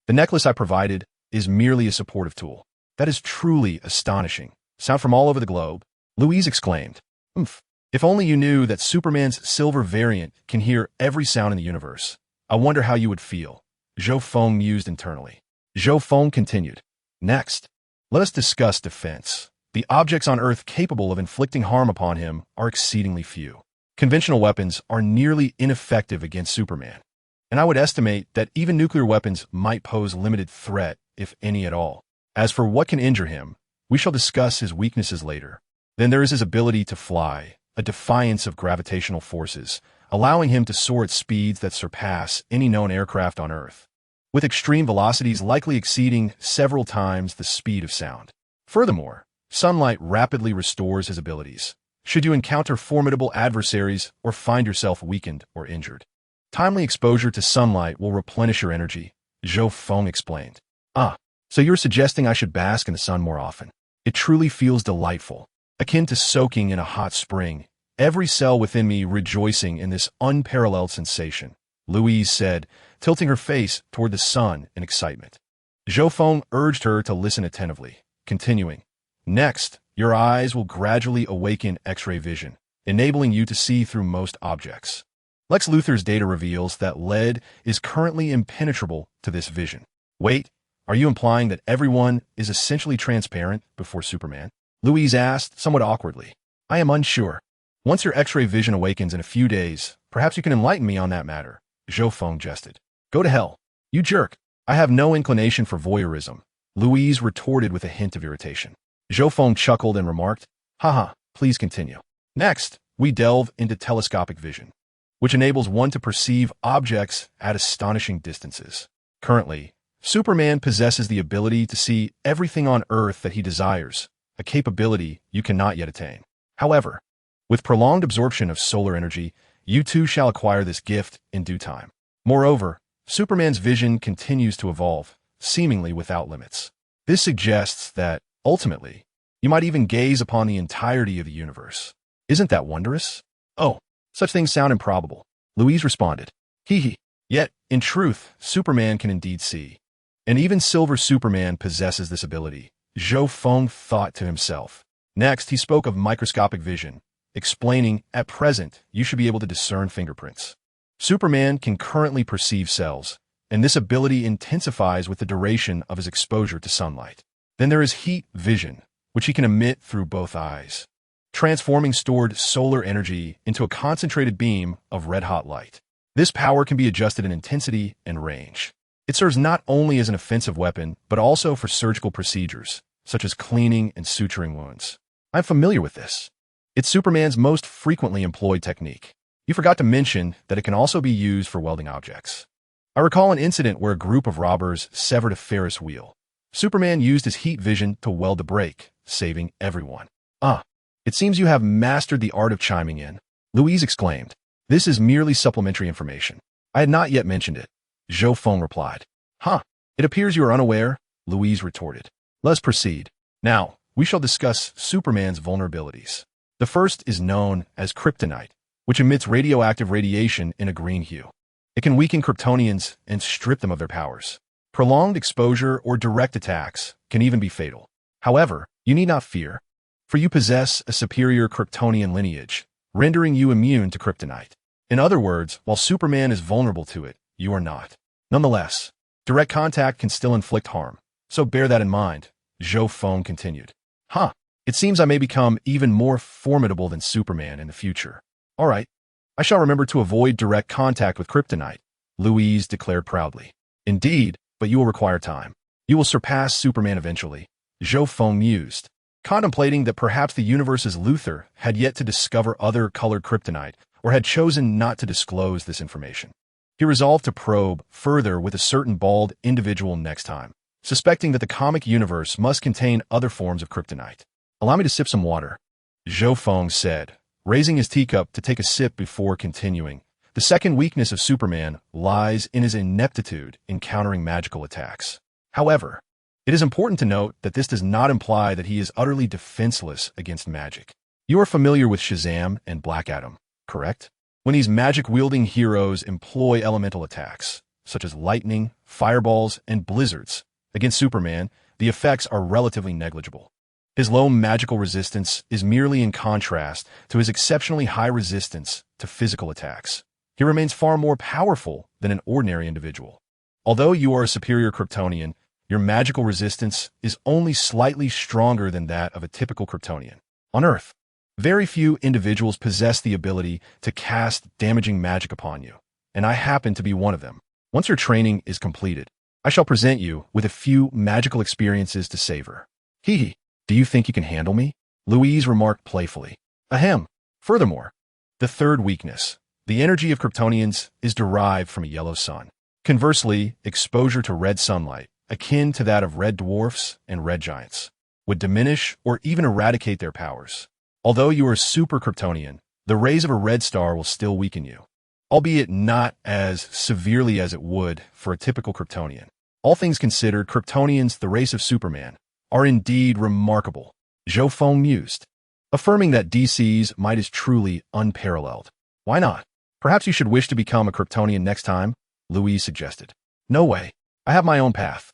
The necklace I provided is merely a supportive tool. That is truly astonishing. Sound from all over the globe, Louise exclaimed. If only you knew that Superman's silver variant can hear every sound in the universe. I wonder how you would feel, Zhou Feng mused internally. Zhou Feng continued. Next, let us discuss defense. The objects on Earth capable of inflicting harm upon him are exceedingly few. Conventional weapons are nearly ineffective against Superman, and I would estimate that even nuclear weapons might pose limited threat, if any at all. As for what can injure him, we shall discuss his weaknesses later. Then there is his ability to fly, a defiance of gravitational forces, allowing him to soar at speeds that surpass any known aircraft on Earth, with extreme velocities likely exceeding several times the speed of sound. Furthermore, sunlight rapidly restores his abilities, should you encounter formidable adversaries or find yourself weakened or injured. Timely exposure to sunlight will replenish your energy, Zhou Feng explained. So you're suggesting I should bask in the sun more often? It truly feels delightful, akin to soaking in a hot spring, every cell within me rejoicing in this unparalleled sensation, Louise said, tilting her face toward the sun in excitement. Zhou Feng urged her to listen attentively, continuing. Next, your eyes will gradually awaken X-ray vision, enabling you to see through most objects. Lex Luthor's data reveals that lead is currently impenetrable to this vision. Wait, are you implying that everyone is essentially transparent before Superman? Louise asked, somewhat awkwardly. I am unsure. Once your X-ray vision awakens in a few days, perhaps you can enlighten me on that matter, Zhou Feng jested. Go to hell. You jerk. I have no inclination for voyeurism, Louise retorted with a hint of irritation. Zhou Feng chuckled and remarked, "Haha, please continue." Next, we delve into telescopic vision, which enables one to perceive objects at astonishing distances. Currently, Superman possesses the ability to see everything on Earth that he desires, a capability you cannot yet attain. However, with prolonged absorption of solar energy, you too shall acquire this gift in due time. Moreover, Superman's vision continues to evolve, seemingly without limits. This suggests that, ultimately, you might even gaze upon the entirety of the universe. Isn't that wondrous? Oh, such things sound improbable, Louise responded. Hee hee. Yet, in truth, Superman can indeed see. And even Silver Superman possesses this ability, Zhou Feng thought to himself. Next, he spoke of microscopic vision, explaining, at present, you should be able to discern fingerprints. Superman can currently perceive cells, and this ability intensifies with the duration of his exposure to sunlight. Then there is heat vision, which he can emit through both eyes, transforming stored solar energy into a concentrated beam of red-hot light. This power can be adjusted in intensity and range. It serves not only as an offensive weapon, but also for surgical procedures, such as cleaning and suturing wounds. I'm familiar with this. It's Superman's most frequently employed technique. You forgot to mention that it can also be used for welding objects. I recall an incident where a group of robbers severed a Ferris wheel. Superman used his heat vision to weld the brake, saving everyone. It seems you have mastered the art of chiming in, Louise exclaimed. This is merely supplementary information. I had not yet mentioned it, Zhou Feng replied. It appears you are unaware, Louise retorted. Let's proceed. Now, we shall discuss Superman's vulnerabilities. The first is known as kryptonite, which emits radioactive radiation in a green hue. It can weaken Kryptonians and strip them of their powers. Prolonged exposure or direct attacks can even be fatal. However, you need not fear, for you possess a superior Kryptonian lineage, rendering you immune to kryptonite. In other words, while Superman is vulnerable to it, you are not. Nonetheless, direct contact can still inflict harm, so bear that in mind, Zhou Feng continued. It seems I may become even more formidable than Superman in the future. All right, I shall remember to avoid direct contact with kryptonite, Louise declared proudly. Indeed, but you will require time. You will surpass Superman eventually, Zhou Feng mused, contemplating that perhaps the universe's Luthor had yet to discover other colored kryptonite or had chosen not to disclose this information. He resolved to probe further with a certain bald individual next time, suspecting that the comic universe must contain other forms of kryptonite. Allow me to sip some water, Zhou Feng said, raising his teacup to take a sip before continuing. The second weakness of Superman lies in his ineptitude in countering magical attacks. However, it is important to note that this does not imply that he is utterly defenseless against magic. You are familiar with Shazam and Black Adam, correct? When these magic-wielding heroes employ elemental attacks, such as lightning, fireballs, and blizzards, against Superman, the effects are relatively negligible. His low magical resistance is merely in contrast to his exceptionally high resistance to physical attacks. He remains far more powerful than an ordinary individual. Although you are a superior Kryptonian, your magical resistance is only slightly stronger than that of a typical Kryptonian. On Earth, very few individuals possess the ability to cast damaging magic upon you, and I happen to be one of them. Once your training is completed, I shall present you with a few magical experiences to savor. Hee. Do you think you can handle me? Louise remarked playfully. Ahem. Furthermore, the third weakness, the energy of Kryptonians, is derived from a yellow sun. Conversely, exposure to red sunlight, akin to that of red dwarfs and red giants, would diminish or even eradicate their powers. Although you are super Kryptonian, the rays of a red star will still weaken you, albeit not as severely as it would for a typical Kryptonian. All things considered, Kryptonians, the race of Superman, are indeed remarkable, Zhou Feng mused, affirming that DC's might is truly unparalleled. Why not? Perhaps you should wish to become a Kryptonian next time, Louise suggested. No way. I have my own path.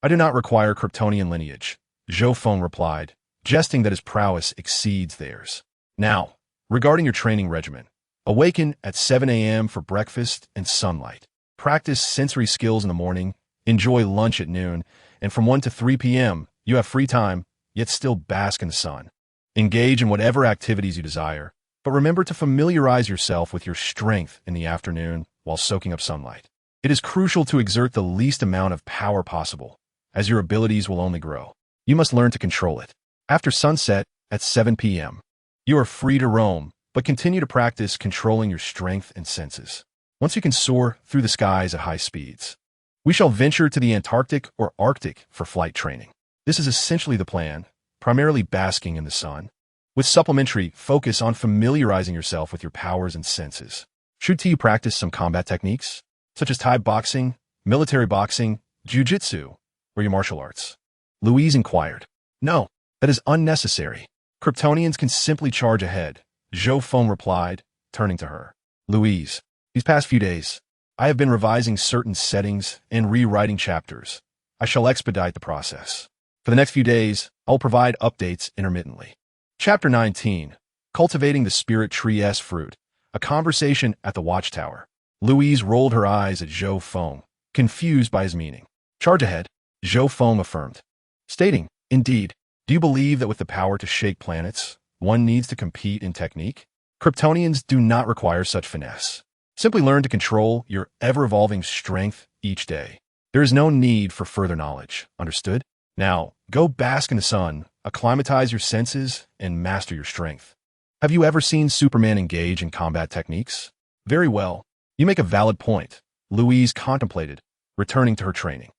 I do not require Kryptonian lineage, Zhou Feng replied, jesting that his prowess exceeds theirs. Now, regarding your training regimen, awaken at 7 a.m. for breakfast and sunlight. Practice sensory skills in the morning, enjoy lunch at noon, and from 1 to 3 p.m., you have free time, yet still bask in the sun. Engage in whatever activities you desire, but remember to familiarize yourself with your strength in the afternoon while soaking up sunlight. It is crucial to exert the least amount of power possible, as your abilities will only grow. You must learn to control it. After sunset, at 7 p.m., you are free to roam, but continue to practice controlling your strength and senses. Once you can soar through the skies at high speeds, we shall venture to the Antarctic or Arctic for flight training. This is essentially the plan, primarily basking in the sun, with supplementary focus on familiarizing yourself with your powers and senses. Should you practice some combat techniques, such as Thai boxing, military boxing, jiu-jitsu, or your martial arts? Louise inquired. No, that is unnecessary. Kryptonians can simply charge ahead, Zhou Feng replied, turning to her. Louise, these past few days, I have been revising certain settings and rewriting chapters. I shall expedite the process. For the next few days, I'll provide updates intermittently. Chapter 19, Cultivating the Spirit Tree's Fruit, a conversation at the Watchtower. Louise rolled her eyes at Zhou Feng, confused by his meaning. Charge ahead, Zhou Feng affirmed, stating, indeed, do you believe that with the power to shake planets, one needs to compete in technique? Kryptonians do not require such finesse. Simply learn to control your ever-evolving strength each day. There is no need for further knowledge, understood? Now, go bask in the sun, acclimatize your senses, and master your strength. Have you ever seen Superman engage in combat techniques? Very well. You make a valid point, Louise contemplated, returning to her training.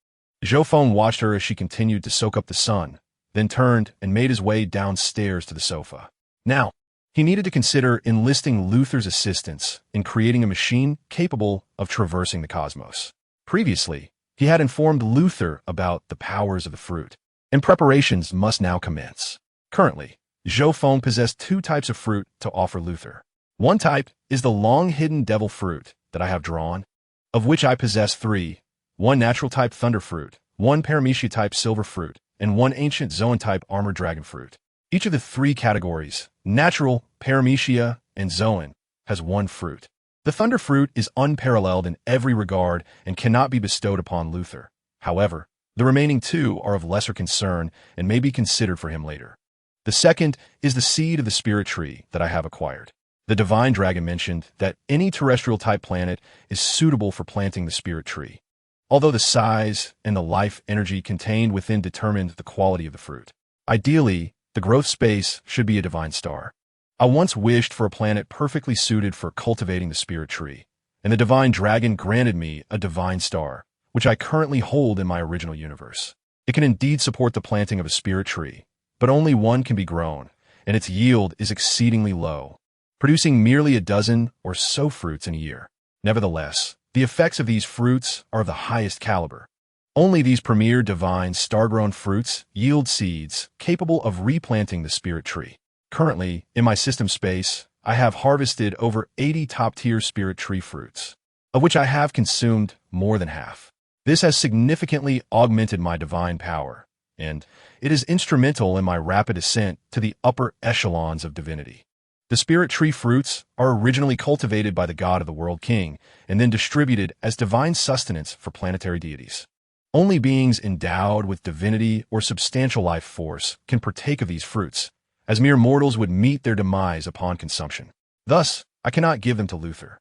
Zhou Feng watched her as she continued to soak up the sun, then turned and made his way downstairs to the sofa. Now, he needed to consider enlisting Luther's assistance in creating a machine capable of traversing the cosmos. Previously, he had informed Luther about the powers of the fruit, and preparations must now commence. Currently, Zhou Feng possessed two types of fruit to offer Luther. One type is the long-hidden devil fruit that I have drawn, of which I possess three: one natural-type thunder fruit, one paramecia-type silver fruit, and one ancient Zoan-type armored dragon fruit. Each of the three categories, natural, paramecia, and Zoan, has one fruit. The thunder fruit is unparalleled in every regard and cannot be bestowed upon Luther. However, the remaining two are of lesser concern and may be considered for him later. The second is the seed of the spirit tree that I have acquired. The divine dragon mentioned that any terrestrial-type planet is suitable for planting the spirit tree, although the size and the life energy contained within determined the quality of the fruit. Ideally, the growth space should be a divine star. I once wished for a planet perfectly suited for cultivating the spirit tree, and the divine dragon granted me a divine star, which I currently hold in my original universe. It can indeed support the planting of a spirit tree, but only one can be grown, and its yield is exceedingly low, producing merely a dozen or so fruits in a year. Nevertheless, the effects of these fruits are of the highest caliber. Only these premier divine star-grown fruits yield seeds capable of replanting the spirit tree. Currently, in my system space, I have harvested over 80 top-tier spirit tree fruits, of which I have consumed more than half. This has significantly augmented my divine power, and it is instrumental in my rapid ascent to the upper echelons of divinity. The spirit tree fruits are originally cultivated by the god of the world king and then distributed as divine sustenance for planetary deities. Only beings endowed with divinity or substantial life force can partake of these fruits, as mere mortals would meet their demise upon consumption. Thus, I cannot give them to Luther.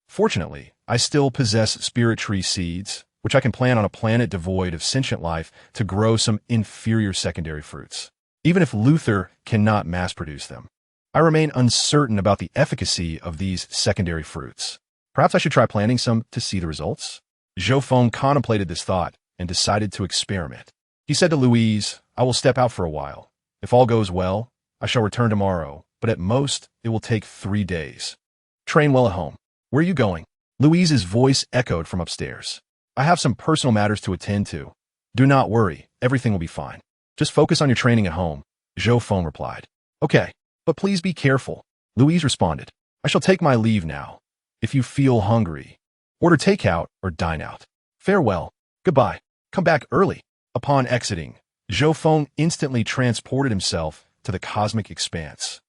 Fortunately, I still possess spirit tree seeds, which I can plant on a planet devoid of sentient life to grow some inferior secondary fruits. Even if Luther cannot mass-produce them, I remain uncertain about the efficacy of these secondary fruits. Perhaps I should try planting some to see the results? Zhou Feng contemplated this thought and decided to experiment. He said to Louise, I will step out for a while. If all goes well, I shall return tomorrow, but at most, it will take 3 days. Train well at home. Where are you going? Louise's voice echoed from upstairs. I have some personal matters to attend to. Do not worry, everything will be fine. Just focus on your training at home, Zhou Feng replied. Okay, but please be careful, Louise responded. I shall take my leave now. If you feel hungry, order takeout or dine out. Farewell. Goodbye. Come back early. Upon exiting, Zhou Feng instantly transported himself to the cosmic expanse,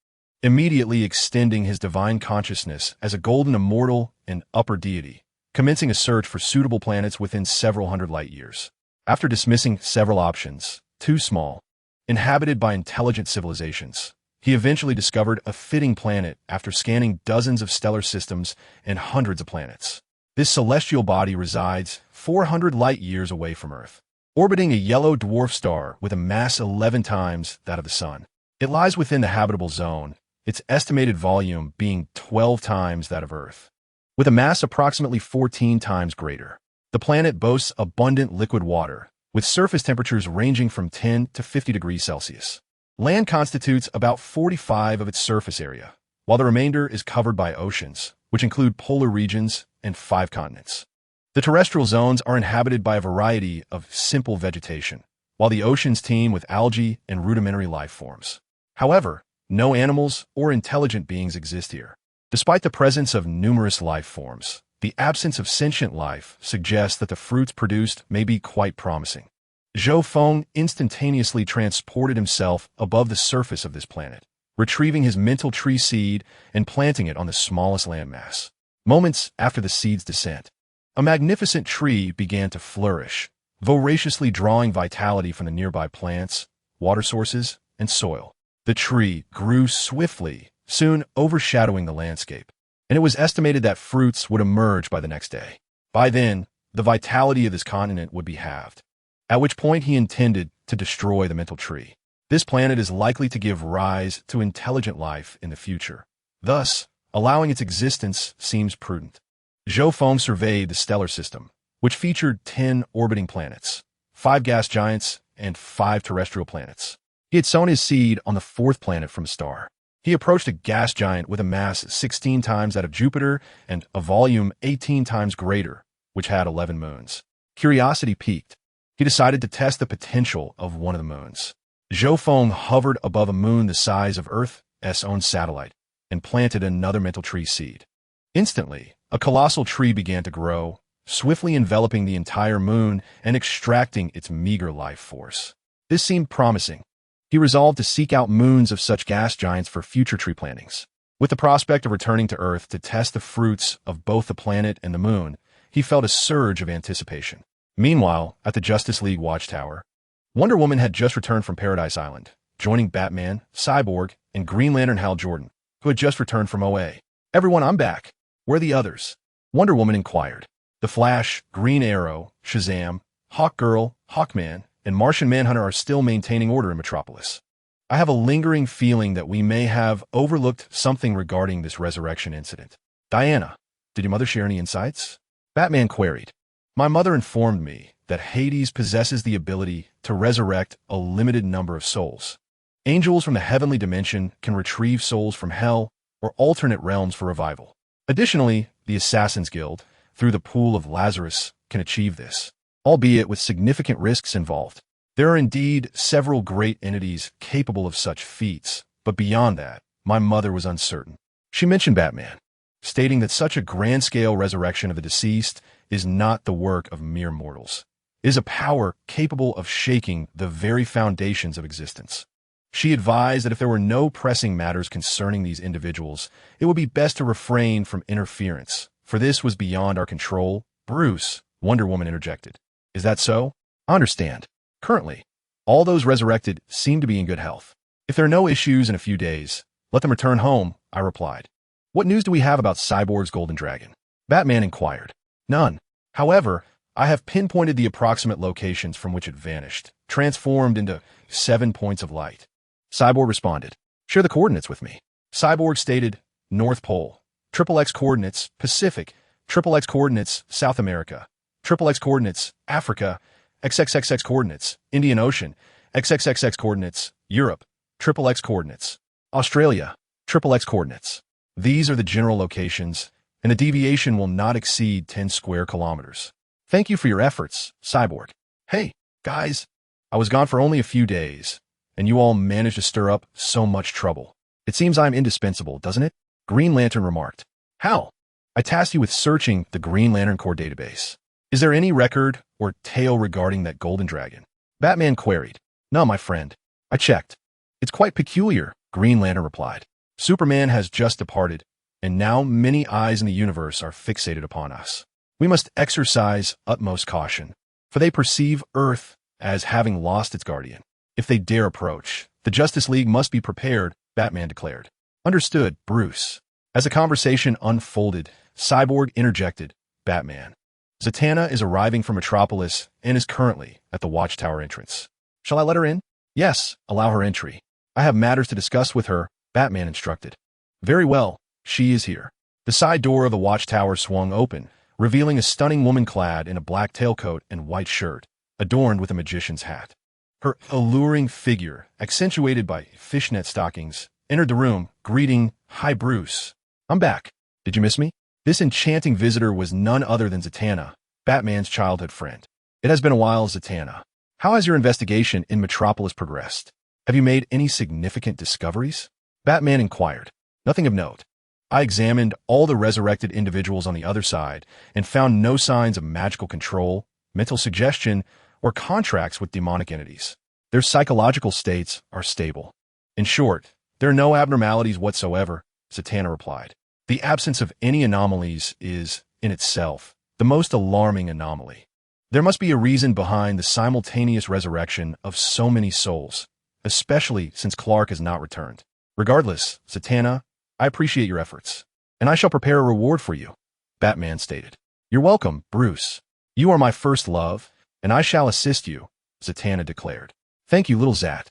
immediately extending his divine consciousness as a golden immortal and upper deity, commencing a search for suitable planets within several hundred light years. After dismissing several options, too small, inhabited by intelligent civilizations, he eventually discovered a fitting planet after scanning dozens of stellar systems and hundreds of planets. This celestial body resides 400 light years away from Earth. orbiting a yellow dwarf star with a mass 11 times that of the Sun. It lies within the habitable zone, its estimated volume being 12 times that of Earth, with a mass approximately 14 times greater. The planet boasts abundant liquid water, with surface temperatures ranging from 10 to 50 degrees Celsius. Land constitutes about 45% of its surface area, while the remainder is covered by oceans, which include polar regions and 5 continents. The terrestrial zones are inhabited by a variety of simple vegetation, while the oceans teem with algae and rudimentary life forms. However, no animals or intelligent beings exist here. Despite the presence of numerous life forms, the absence of sentient life suggests that the fruits produced may be quite promising. Zhou Feng instantaneously transported himself above the surface of this planet, retrieving his mental tree seed and planting it on the smallest landmass. Moments after the seed's descent, a magnificent tree began to flourish, voraciously drawing vitality from the nearby plants, water sources, and soil. The tree grew swiftly, soon overshadowing the landscape, and it was estimated that fruits would emerge by the next day. By then, the vitality of this continent would be halved, at which point he intended to destroy the mental tree. This planet is likely to give rise to intelligent life in the future. Thus, allowing its existence seems prudent. Zhou Feng surveyed the stellar system, which featured 10 orbiting planets, 5 gas giants, and 5 terrestrial planets. He had sown his seed on the 4th planet from a star. He approached a gas giant with a mass 16 times that of Jupiter and a volume 18 times greater, which had 11 moons. Curiosity piqued. He decided to test the potential of one of the moons. Zhou Feng hovered above a moon the size of Earth's own satellite and planted another mental tree seed. Instantly, a colossal tree began to grow, swiftly enveloping the entire moon and extracting its meager life force. This seemed promising. He resolved to seek out moons of such gas giants for future tree plantings. With the prospect of returning to Earth to test the fruits of both the planet and the moon, he felt a surge of anticipation. Meanwhile, at the Justice League Watchtower, Wonder Woman had just returned from Paradise Island, joining Batman, Cyborg, and Green Lantern Hal Jordan, who had just returned from OA. "Everyone, I'm back. Where are the others?" Wonder Woman inquired. The Flash, Green Arrow, Shazam, Hawkgirl, Hawkman, and Martian Manhunter are still maintaining order in Metropolis. I have a lingering feeling that we may have overlooked something regarding this resurrection incident. Diana, did your mother share any insights? Batman queried. My mother informed me that Hades possesses the ability to resurrect a limited number of souls. Angels from the heavenly dimension can retrieve souls from hell or alternate realms for revival. Additionally, the Assassin's Guild, through the Pool of Lazarus, can achieve this, albeit with significant risks involved. There are indeed several great entities capable of such feats, but beyond that, my mother was uncertain. She mentioned Batman, stating that such a grand-scale resurrection of the deceased is not the work of mere mortals. It is a power capable of shaking the very foundations of existence. She advised that if there were no pressing matters concerning these individuals, it would be best to refrain from interference, for this was beyond our control. Bruce, Wonder Woman interjected. Is that so? I understand. Currently, all those resurrected seem to be in good health. If there are no issues in a few days, let them return home, I replied. What news do we have about Cyborg's Golden Dragon? Batman inquired. None. However, I have pinpointed the approximate locations from which it vanished, transformed into 7 points of light. Cyborg responded. Share the coordinates with me. Cyborg stated, North Pole, XXX coordinates, Pacific, XXX coordinates, South America, XXX coordinates, Africa, XXXX coordinates, Indian Ocean, XXXX coordinates, Europe, XXX coordinates, Australia, XXX coordinates. These are the general locations, and the deviation will not exceed 10 square kilometers. Thank you for your efforts, Cyborg. Hey, guys, I was gone for only a few days, and you all managed to stir up so much trouble. It seems I'm indispensable, doesn't it? Green Lantern remarked. How? I tasked you with searching the Green Lantern Corps database. Is there any record or tale regarding that golden dragon? Batman queried. No, my friend. I checked. It's quite peculiar, Green Lantern replied. Superman has just departed, and now many eyes in the universe are fixated upon us. We must exercise utmost caution, for they perceive Earth as having lost its guardian. If they dare approach, the Justice League must be prepared, Batman declared. Understood, Bruce. As the conversation unfolded, Cyborg interjected, Batman. Zatanna is arriving from Metropolis and is currently at the watchtower entrance. Shall I let her in? Yes, allow her entry. I have matters to discuss with her, Batman instructed. Very well, she is here. The side door of the watchtower swung open, revealing a stunning woman clad in a black tailcoat and white shirt, adorned with a magician's hat. Her alluring figure, accentuated by fishnet stockings, entered the room, greeting, "Hi, Bruce. I'm back. Did you miss me?" This enchanting visitor was none other than Zatanna, Batman's childhood friend. It has been a while, Zatanna. How has your investigation in Metropolis progressed? Have you made any significant discoveries? Batman inquired. Nothing of note. I examined all the resurrected individuals on the other side and found no signs of magical control, mental suggestion, or contracts with demonic entities. Their psychological states are stable. In short, there are no abnormalities whatsoever, Zatanna replied. The absence of any anomalies is, in itself, the most alarming anomaly. There must be a reason behind the simultaneous resurrection of so many souls, especially since Clark has not returned. Regardless, Zatanna, I appreciate your efforts, and I shall prepare a reward for you, Batman stated. You're welcome, Bruce. You are my first love, and I shall assist you, Zatanna declared. Thank you, little Zat.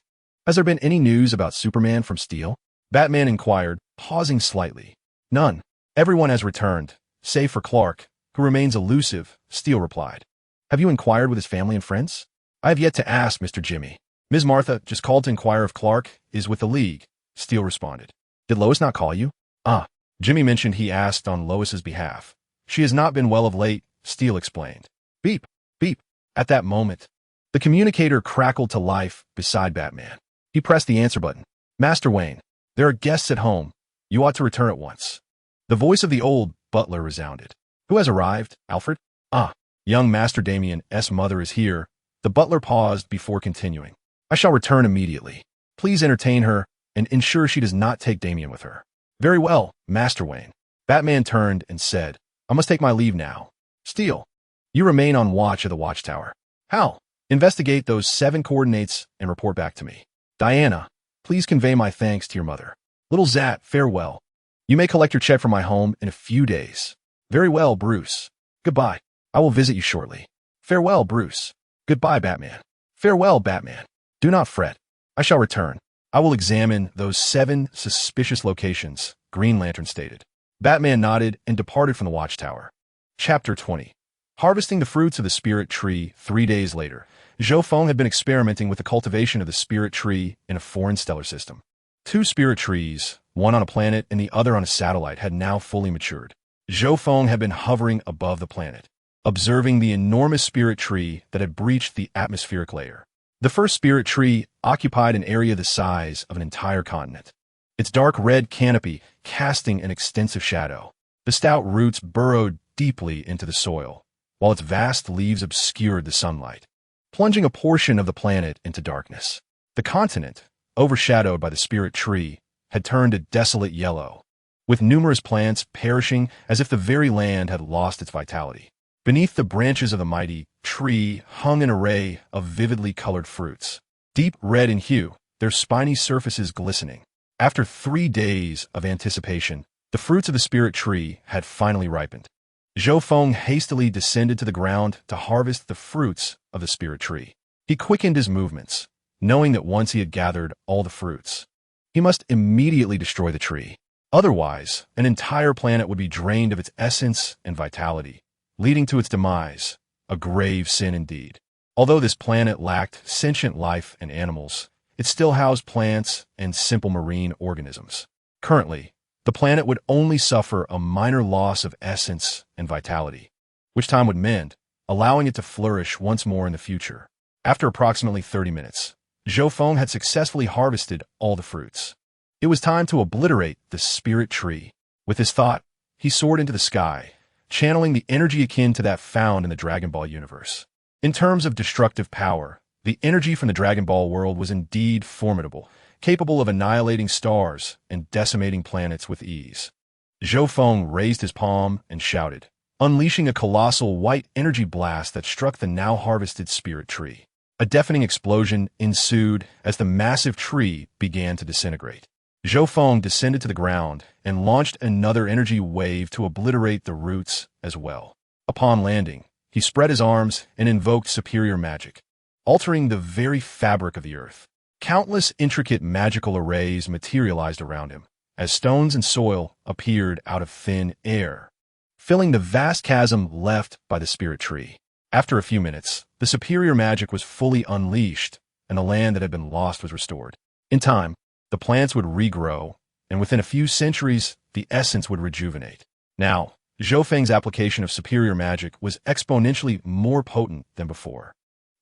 Has there been any news about Superman from Steel? Batman inquired, pausing slightly. None. Everyone has returned, save for Clark, who remains elusive, Steel replied. Have you inquired with his family and friends? I have yet to ask, Mr. Jimmy. Ms. Martha just called to inquire if Clark is with the League, Steel responded. Did Lois not call you? Jimmy mentioned he asked on Lois's behalf. She has not been well of late, Steel explained. Beep, beep. At that moment, the communicator crackled to life beside Batman. He pressed the answer button. Master Wayne, there are guests at home. You ought to return at once. The voice of the old butler resounded. Who has arrived, Alfred? Young Master Damien's mother is here. The butler paused before continuing. I shall return immediately. Please entertain her and ensure she does not take Damien with her. Very well, Master Wayne. Batman turned and said, I must take my leave now. Steel, you remain on watch at the watchtower. Hal, investigate those 7 coordinates and report back to me. Diana, please convey my thanks to your mother. Little Zat, farewell. You may collect your check from my home in a few days. Very well, Bruce. Goodbye. I will visit you shortly. Farewell, Bruce. Goodbye, Batman. Farewell, Batman. Do not fret. I shall return. I will examine those 7 suspicious locations, Green Lantern stated. Batman nodded and departed from the watchtower. Chapter 20. Harvesting the fruits of the spirit tree 3 days later, Zhou Feng had been experimenting with the cultivation of the spirit tree in a foreign stellar system. 2 spirit trees, one on a planet and the other on a satellite, had now fully matured. Zhou Feng had been hovering above the planet, observing the enormous spirit tree that had breached the atmospheric layer. The first spirit tree occupied an area the size of an entire continent, its dark red canopy casting an extensive shadow. The stout roots burrowed deeply into the soil, while its vast leaves obscured the sunlight, plunging a portion of the planet into darkness. The continent, overshadowed by the spirit tree, had turned a desolate yellow, with numerous plants perishing as if the very land had lost its vitality. Beneath the branches of the mighty tree hung an array of vividly colored fruits, deep red in hue, their spiny surfaces glistening. After 3 days of anticipation, the fruits of the spirit tree had finally ripened. Zhou Feng hastily descended to the ground to harvest the fruits of the spirit tree. He quickened his movements, knowing that once he had gathered all the fruits, he must immediately destroy the tree. Otherwise, an entire planet would be drained of its essence and vitality, leading to its demise, a grave sin indeed. Although this planet lacked sentient life and animals, it still housed plants and simple marine organisms. Currently, the planet would only suffer a minor loss of essence and vitality, which time would mend, allowing it to flourish once more in the future. After approximately 30 minutes, Zhou Feng had successfully harvested all the fruits. It was time to obliterate the spirit tree. With this thought, he soared into the sky, channeling the energy akin to that found in the Dragon Ball universe. In terms of destructive power, the energy from the Dragon Ball world was indeed formidable, capable of annihilating stars and decimating planets with ease. Zhou Feng raised his palm and shouted, unleashing a colossal white energy blast that struck the now harvested spirit tree. A deafening explosion ensued as the massive tree began to disintegrate. Zhou Feng descended to the ground and launched another energy wave to obliterate the roots as well. Upon landing, He spread his arms and invoked superior magic, altering the very fabric of the earth. Countless intricate magical arrays materialized around him, as stones and soil appeared out of thin air, filling the vast chasm left by the spirit tree. After a few minutes, the superior magic was fully unleashed, and the land that had been lost was restored. In time, the plants would regrow, and within a few centuries, the essence would rejuvenate. Now, Zhou Feng's application of superior magic was exponentially more potent than before.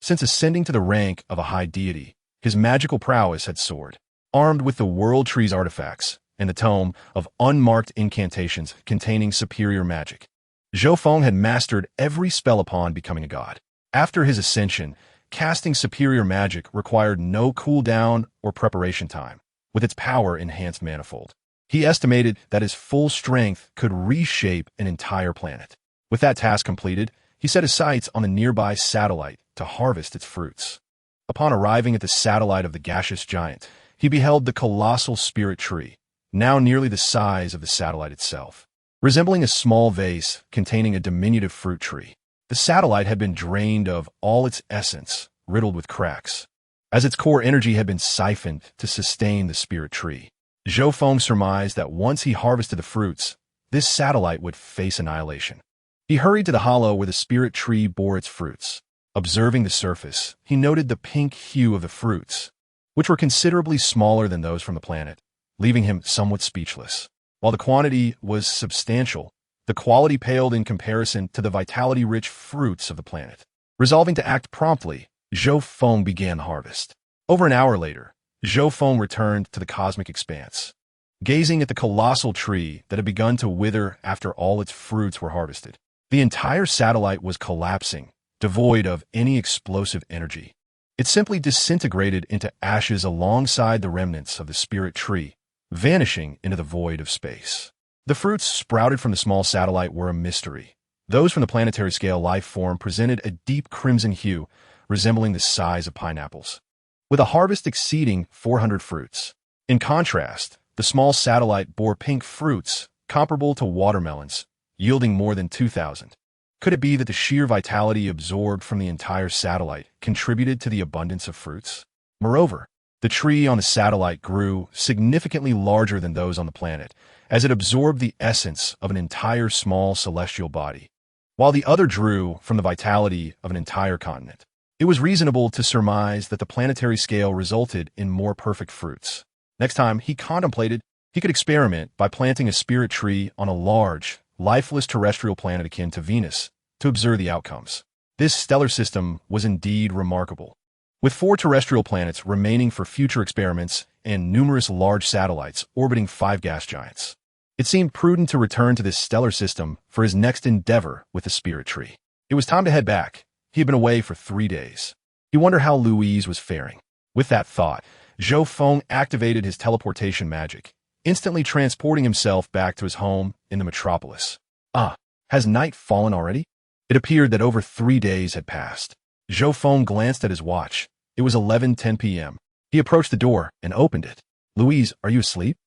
Since ascending to the rank of a high deity, his magical prowess had soared. Armed with the World Tree's artifacts and the tome of unmarked incantations containing superior magic, Zhou Feng had mastered every spell upon becoming a god. After his ascension, casting superior magic required no cooldown or preparation time, with its power enhanced manifold. He estimated that his full strength could reshape an entire planet. With that task completed, he set his sights on a nearby satellite to harvest its fruits. Upon arriving at the satellite of the gaseous giant, he beheld the colossal spirit tree, now nearly the size of the satellite itself. Resembling a small vase containing a diminutive fruit tree, the satellite had been drained of all its essence, riddled with cracks, as its core energy had been siphoned to sustain the spirit tree. Zhou Feng surmised that once he harvested the fruits, this satellite would face annihilation. He hurried to the hollow where the spirit tree bore its fruits. Observing the surface, he noted the pink hue of the fruits, which were considerably smaller than those from the planet, leaving him somewhat speechless. While the quantity was substantial, the quality paled in comparison to the vitality-rich fruits of the planet. Resolving to act promptly, Zhou Feng began harvest. Over an hour later, Zhou Feng returned to the cosmic expanse, gazing at the colossal tree that had begun to wither after all its fruits were harvested. The entire satellite was collapsing, devoid of any explosive energy. It simply disintegrated into ashes alongside the remnants of the spirit tree, vanishing into the void of space. The fruits sprouted from the small satellite were a mystery. Those from the planetary scale life form presented a deep crimson hue, resembling the size of pineapples, with a harvest exceeding 400 fruits. In contrast, the small satellite bore pink fruits comparable to watermelons, yielding more than 2,000. Could it be that the sheer vitality absorbed from the entire satellite contributed to the abundance of fruits? Moreover, the tree on the satellite grew significantly larger than those on the planet, as it absorbed the essence of an entire small celestial body, while the other drew from the vitality of an entire continent. It was reasonable to surmise that the planetary scale resulted in more perfect fruits. Next time he contemplated, he could experiment by planting a spirit tree on a large, lifeless terrestrial planet akin to Venus to observe the outcomes. This stellar system was indeed remarkable, with 4 terrestrial planets remaining for future experiments and numerous large satellites orbiting 5 gas giants. It seemed prudent to return to this stellar system for his next endeavor with the spirit tree. It was time to head back. He had been away for 3 days. He wondered how Louise was faring. With that thought, Zhou Feng activated his teleportation magic, instantly transporting himself back to his home in the Metropolis. Has night fallen already? It appeared that over 3 days had passed. Zhou Feng glanced at his watch. It was 11:10 p.m. He approached the door and opened it. "Louise, are you asleep?"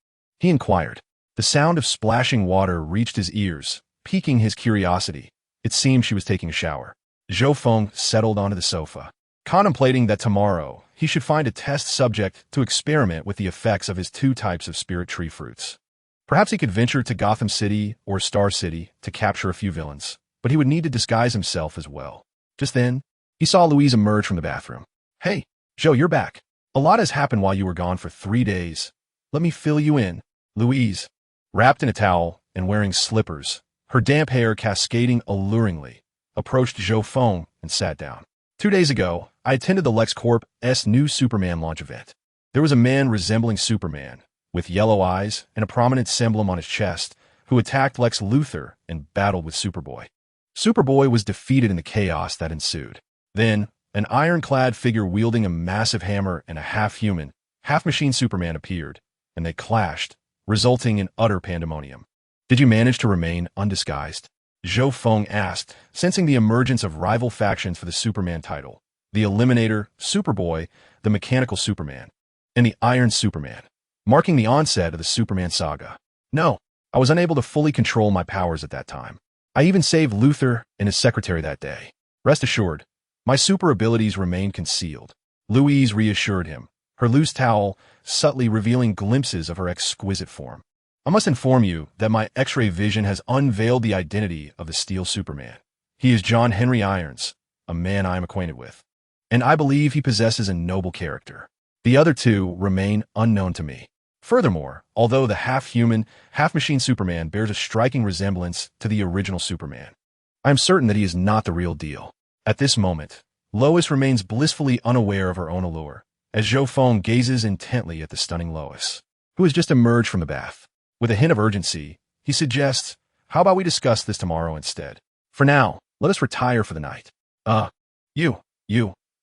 he inquired. The sound of splashing water reached his ears, piquing his curiosity. It seemed she was taking a shower. Zhou Feng settled onto the sofa, contemplating that tomorrow he should find a test subject to experiment with the effects of his 2 types of spirit tree fruits. Perhaps he could venture to Gotham City or Star City to capture a few villains, but he would need to disguise himself as well. Just then, he saw Louise emerge from the bathroom. "Hey, Zhou, you're back. A lot has happened while you were gone for 3 days. Let me fill you in." Louise, wrapped in a towel and wearing slippers, her damp hair cascading alluringly, approached Zhou Feng and sat down. 2 days ago, I attended the LexCorp's new Superman launch event. There was a man resembling Superman, with yellow eyes and a prominent emblem on his chest, who attacked Lex Luthor and battled with Superboy. Superboy was defeated in the chaos that ensued. Then, an ironclad figure wielding a massive hammer and a half-human, half-machine Superman appeared, and they clashed, resulting in utter pandemonium. "Did you manage to remain undisguised?" Zhou Feng asked, sensing the emergence of rival factions for the Superman title: the Eliminator, Superboy, the Mechanical Superman, and the Iron Superman, marking the onset of the Superman saga. "No, I was unable to fully control my powers at that time. I even saved Luthor and his secretary that day." Rest assured, my super abilities remain concealed. Louise reassured him, her loose towel subtly revealing glimpses of her exquisite form. I must inform you that my X-ray vision has unveiled the identity of the Steel Superman. He is John Henry Irons, a man I am acquainted with, and I believe he possesses a noble character. The other two remain unknown to me. Furthermore, although the half-human, half-machine Superman bears a striking resemblance to the original Superman, I am certain that he is not the real deal. At this moment, Lois remains blissfully unaware of her own allure, as Zhou Feng gazes intently at the stunning Lois, who has just emerged from the bath. With a hint of urgency, he suggests, how about we discuss this tomorrow instead? For now, let us retire for the night. You.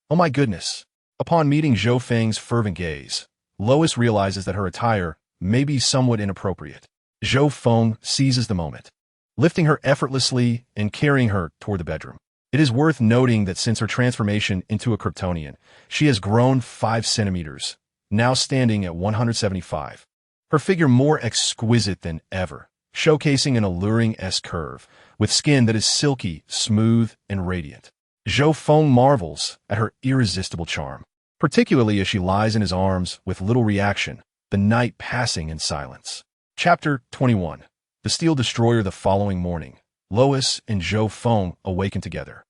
Oh my goodness. Upon meeting Zhou Feng's fervent gaze, Lois realizes that her attire may be somewhat inappropriate. Zhou Feng seizes the moment, lifting her effortlessly and carrying her toward the bedroom. It is worth noting that since her transformation into a Kryptonian, she has grown 5 centimeters, now standing at 175. Her figure more exquisite than ever, showcasing an alluring S-curve, with skin that is silky, smooth, and radiant. Zhou Feng marvels at her irresistible charm, particularly as she lies in his arms with little reaction, the night passing in silence. Chapter 21. The Steel Destroyer. The following morning, Lois and Zhou Feng awaken together.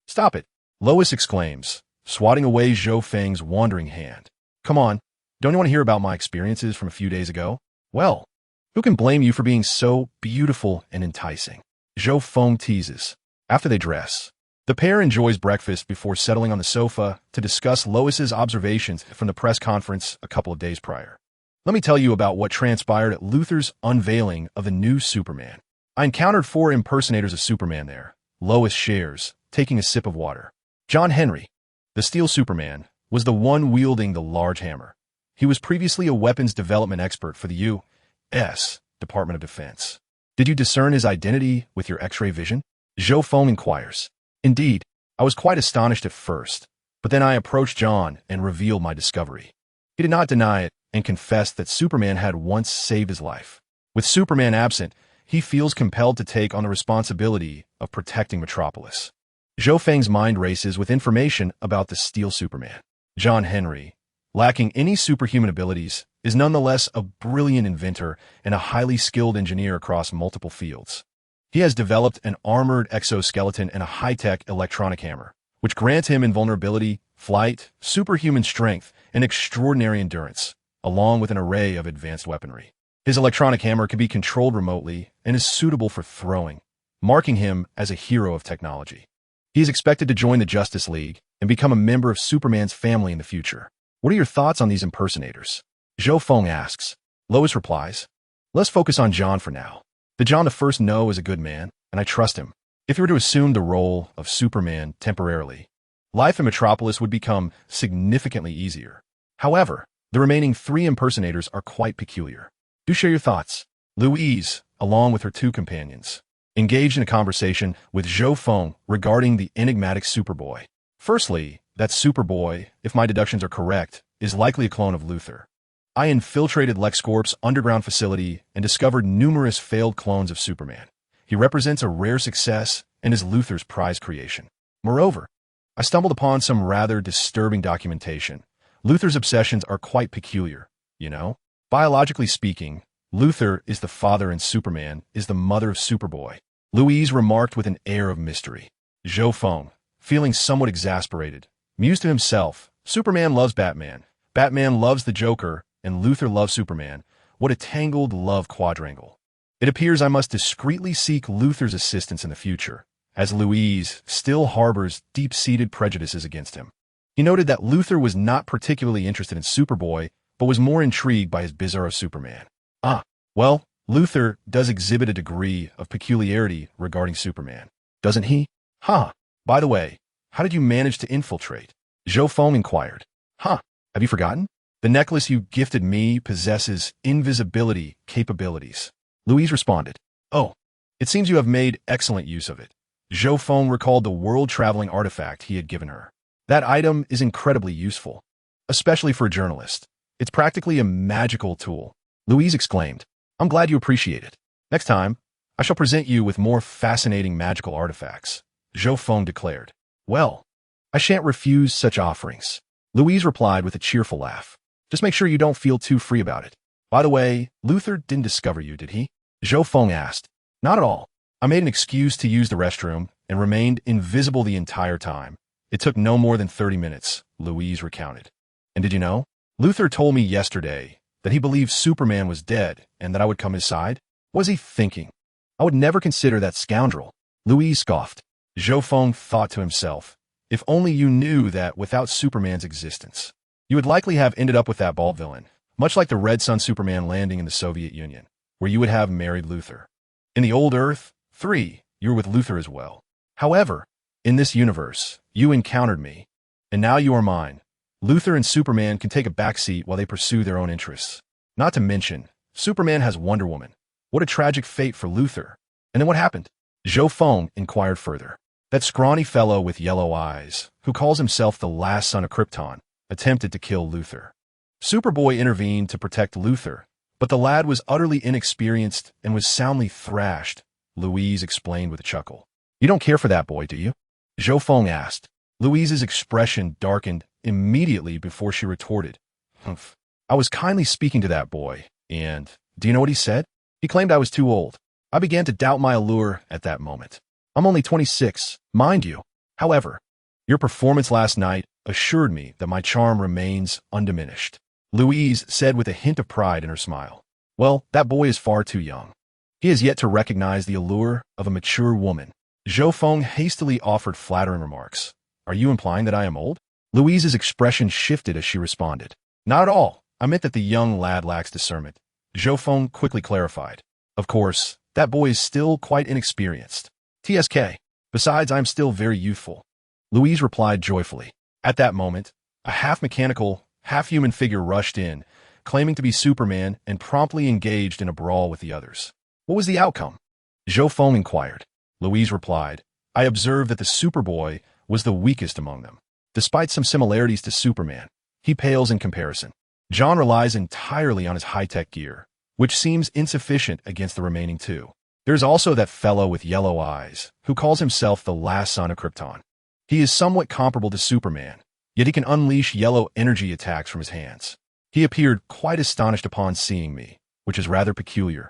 Stop it, Lois exclaims, swatting away Zhou Feng's wandering hand. Come on, don't you want to hear about my experiences from a few days ago? Well, who can blame you for being so beautiful and enticing? Zhou Feng teases. After they dress, the pair enjoys breakfast before settling on the sofa to discuss Lois's observations from the press conference a couple of days prior. Let me tell you about what transpired at Luthor's unveiling of the new Superman. I encountered 4 impersonators of Superman there, Lois shares, taking a sip of water. John Henry, the Steel Superman, was the one wielding the large hammer. He was previously a weapons development expert for the U.S. Department of Defense. Did you discern his identity with your X-ray vision? Zhou Feng inquires. Indeed, I was quite astonished at first, but then I approached John and revealed my discovery. He did not deny it and confessed that Superman had once saved his life. With Superman absent, he feels compelled to take on the responsibility of protecting Metropolis. Zhou Feng's mind races with information about the Steel Superman. John Henry, lacking any superhuman abilities, is nonetheless a brilliant inventor and a highly skilled engineer across multiple fields. He has developed an armored exoskeleton and a high-tech electronic hammer, which grants him invulnerability, flight, superhuman strength, and extraordinary endurance, along with an array of advanced weaponry. His electronic hammer can be controlled remotely and is suitable for throwing, marking him as a hero of technology. He is expected to join the Justice League and become a member of Superman's family in the future. What are your thoughts on these impersonators? Zhou Feng asks. Lois replies, let's focus on John for now. The John the First know is a good man, and I trust him. If he were to assume the role of Superman temporarily, life in Metropolis would become significantly easier. However, the remaining 3 impersonators are quite peculiar. Do share your thoughts. Louise, along with her 2 companions, engaged in a conversation with Zhou Feng regarding the enigmatic Superboy. Firstly, that Superboy, if my deductions are correct, is likely a clone of Luthor. I infiltrated LexCorp's underground facility and discovered numerous failed clones of Superman. He represents a rare success and is Luthor's prize creation. Moreover, I stumbled upon some rather disturbing documentation. Luthor's obsessions are quite peculiar, you know? Biologically speaking, Luthor is the father and Superman is the mother of Superboy. Louise remarked with an air of mystery. Zhou Feng, feeling somewhat exasperated, mused to himself, Superman loves Batman, Batman loves the Joker, and Luthor loves Superman. What a tangled love quadrangle. It appears I must discreetly seek Luthor's assistance in the future, as Louise still harbors deep-seated prejudices against him. He noted that Luthor was not particularly interested in Superboy, but was more intrigued by his bizarro Superman. Well, Luthor does exhibit a degree of peculiarity regarding Superman, doesn't he? By the way, how did you manage to infiltrate? Zhou Feng inquired. Have you forgotten? The necklace you gifted me possesses invisibility capabilities. Louise responded. Oh, it seems you have made excellent use of it. Zhou Feng recalled the world-traveling artifact he had given her. That item is incredibly useful, especially for a journalist. It's practically a magical tool. Louise exclaimed. I'm glad you appreciate it. Next time, I shall present you with more fascinating magical artifacts. Zhou Feng declared. Well, I shan't refuse such offerings. Louise replied with a cheerful laugh. Just make sure you don't feel too free about it. By the way, Luther didn't discover you, did he? Zhou Feng asked. Not at all. I made an excuse to use the restroom and remained invisible the entire time. It took no more than 30 minutes, Louise recounted. And did you know? Luther told me yesterday that he believed Superman was dead and that I would come his side. What was he thinking? I would never consider that scoundrel. Louise scoffed. Zhou Feng thought to himself, if only you knew that without Superman's existence, you would likely have ended up with that bald villain, much like the Red Sun Superman landing in the Soviet Union, where you would have married Luther. In the old Earth 3, you were with Luther as well. However, in this universe, you encountered me, and now you are mine. Luther and Superman can take a backseat while they pursue their own interests. Not to mention, Superman has Wonder Woman. What a tragic fate for Luther. And then what happened? Zhou Feng inquired further. That scrawny fellow with yellow eyes, who calls himself the last son of Krypton, attempted to kill Luther. Superboy intervened to protect Luther, but the lad was utterly inexperienced and was soundly thrashed, Louise explained with a chuckle. You don't care for that boy, do you? Zhou Feng asked. Louise's expression darkened immediately before she retorted. Humph. I was kindly speaking to that boy, and do you know what he said? He claimed I was too old. I began to doubt my allure at that moment. I'm only 26, mind you. However, your performance last night assured me that my charm remains undiminished, Louise said with a hint of pride in her smile. Well, that boy is far too young. He has yet to recognize the allure of a mature woman. Zhou Feng hastily offered flattering remarks. Are you implying that I am old? Louise's expression shifted as she responded. Not at all. I meant that the young lad lacks discernment. Zhou Feng quickly clarified. Of course, that boy is still quite inexperienced. TSK. Besides, I'm still very youthful. Louise replied joyfully. At that moment, a half-mechanical, half-human figure rushed in, claiming to be Superman and promptly engaged in a brawl with the others. What was the outcome? Zhou Feng inquired. Louise replied, I observed that the Superboy was the weakest among them. Despite some similarities to Superman, he pales in comparison. John relies entirely on his high-tech gear, which seems insufficient against the remaining two. There's also that fellow with yellow eyes, who calls himself the last son of Krypton. He is somewhat comparable to Superman, yet he can unleash yellow energy attacks from his hands. He appeared quite astonished upon seeing me, which is rather peculiar.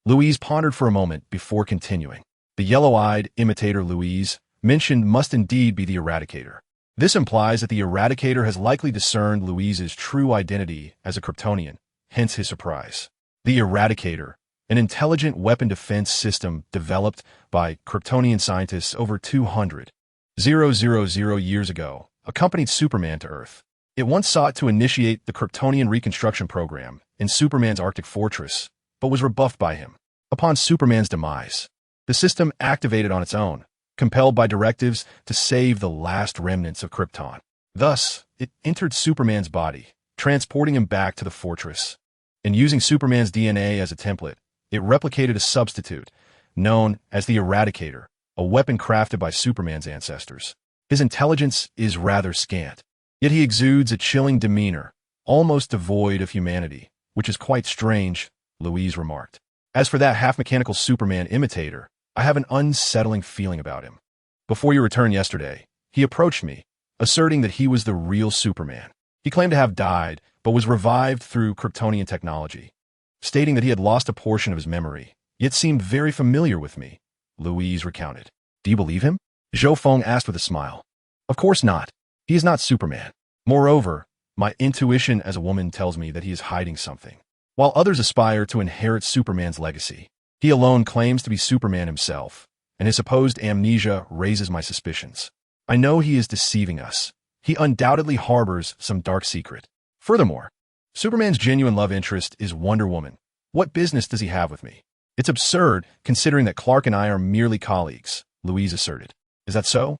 Louise pondered for a moment before continuing. The yellow-eyed imitator Louise mentioned must indeed be the Eradicator. This implies that the Eradicator has likely discerned Louise's true identity as a Kryptonian, hence his surprise. The Eradicator, an intelligent weapon defense system developed by Kryptonian scientists over 200,000 years ago, accompanied Superman to Earth. It once sought to initiate the Kryptonian reconstruction program in Superman's Arctic fortress, but was rebuffed by him. Upon Superman's demise, the system activated on its own, compelled by directives to save the last remnants of Krypton. Thus, it entered Superman's body, transporting him back to the fortress. And using Superman's DNA as a template, it replicated a substitute, known as the Eradicator, a weapon crafted by Superman's ancestors. His intelligence is rather scant, yet he exudes a chilling demeanor, almost devoid of humanity, which is quite strange, Louise remarked. As for that half-mechanical Superman imitator, I have an unsettling feeling about him. Before your return yesterday, he approached me, asserting that he was the real Superman. He claimed to have died, but was revived through Kryptonian technology, stating that he had lost a portion of his memory, yet seemed very familiar with me, Louise recounted. Do you believe him? Zhou Feng asked with a smile. Of course not. He is not Superman. Moreover, my intuition as a woman tells me that he is hiding something. While others aspire to inherit Superman's legacy, he alone claims to be Superman himself, and his supposed amnesia raises my suspicions. I know he is deceiving us. He undoubtedly harbors some dark secret. Furthermore, Superman's genuine love interest is Wonder Woman. What business does he have with me? It's absurd, considering that Clark and I are merely colleagues, Louise asserted. Is that so?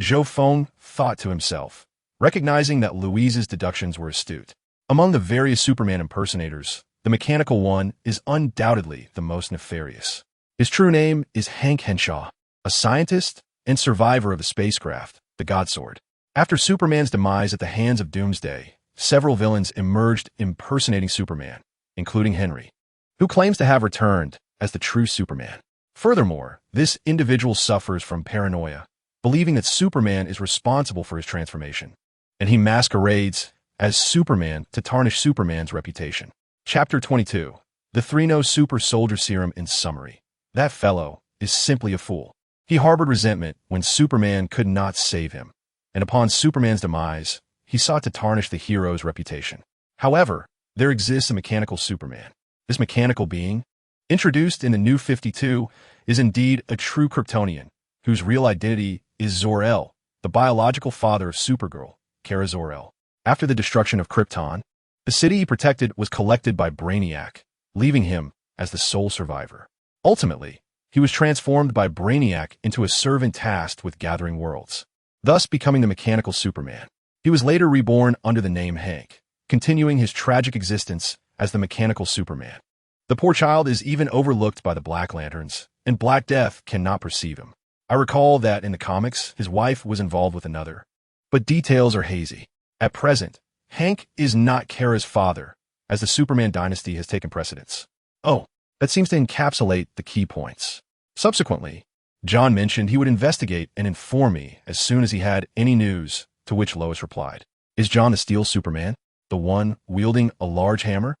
Zhou Feng thought to himself, recognizing that Louise's deductions were astute. Among the various Superman impersonators, the mechanical one is undoubtedly the most nefarious. His true name is Hank Henshaw, a scientist and survivor of a spacecraft, the Godsword. After Superman's demise at the hands of Doomsday, several villains emerged impersonating Superman, including Henry, who claims to have returned as the true Superman. Furthermore, this individual suffers from paranoia, believing that Superman is responsible for his transformation. And he masquerades as Superman to tarnish Superman's reputation. Chapter 22. The 3-No Super Soldier Serum in summary. That fellow is simply a fool. He harbored resentment when Superman could not save him, and upon Superman's demise, he sought to tarnish the hero's reputation. However, there exists a mechanical Superman. This mechanical being, introduced in the New 52, is indeed a true Kryptonian, whose real identity is Zor-El, the biological father of Supergirl, Kara Zor-El. After the destruction of Krypton, the city he protected was collected by Brainiac, leaving him as the sole survivor. Ultimately, he was transformed by Brainiac into a servant tasked with gathering worlds, thus becoming the mechanical Superman. He was later reborn under the name Hank, continuing his tragic existence as the mechanical Superman. The poor child is even overlooked by the Black Lanterns, and Black Death cannot perceive him. I recall that in the comics, his wife was involved with another, but details are hazy. At present, Hank is not Kara's father, as the Superman dynasty has taken precedence. Oh, that seems to encapsulate the key points. Subsequently, John mentioned he would investigate and inform me as soon as he had any news, to which Lois replied, "Is John the Steel Superman, the one wielding a large hammer?"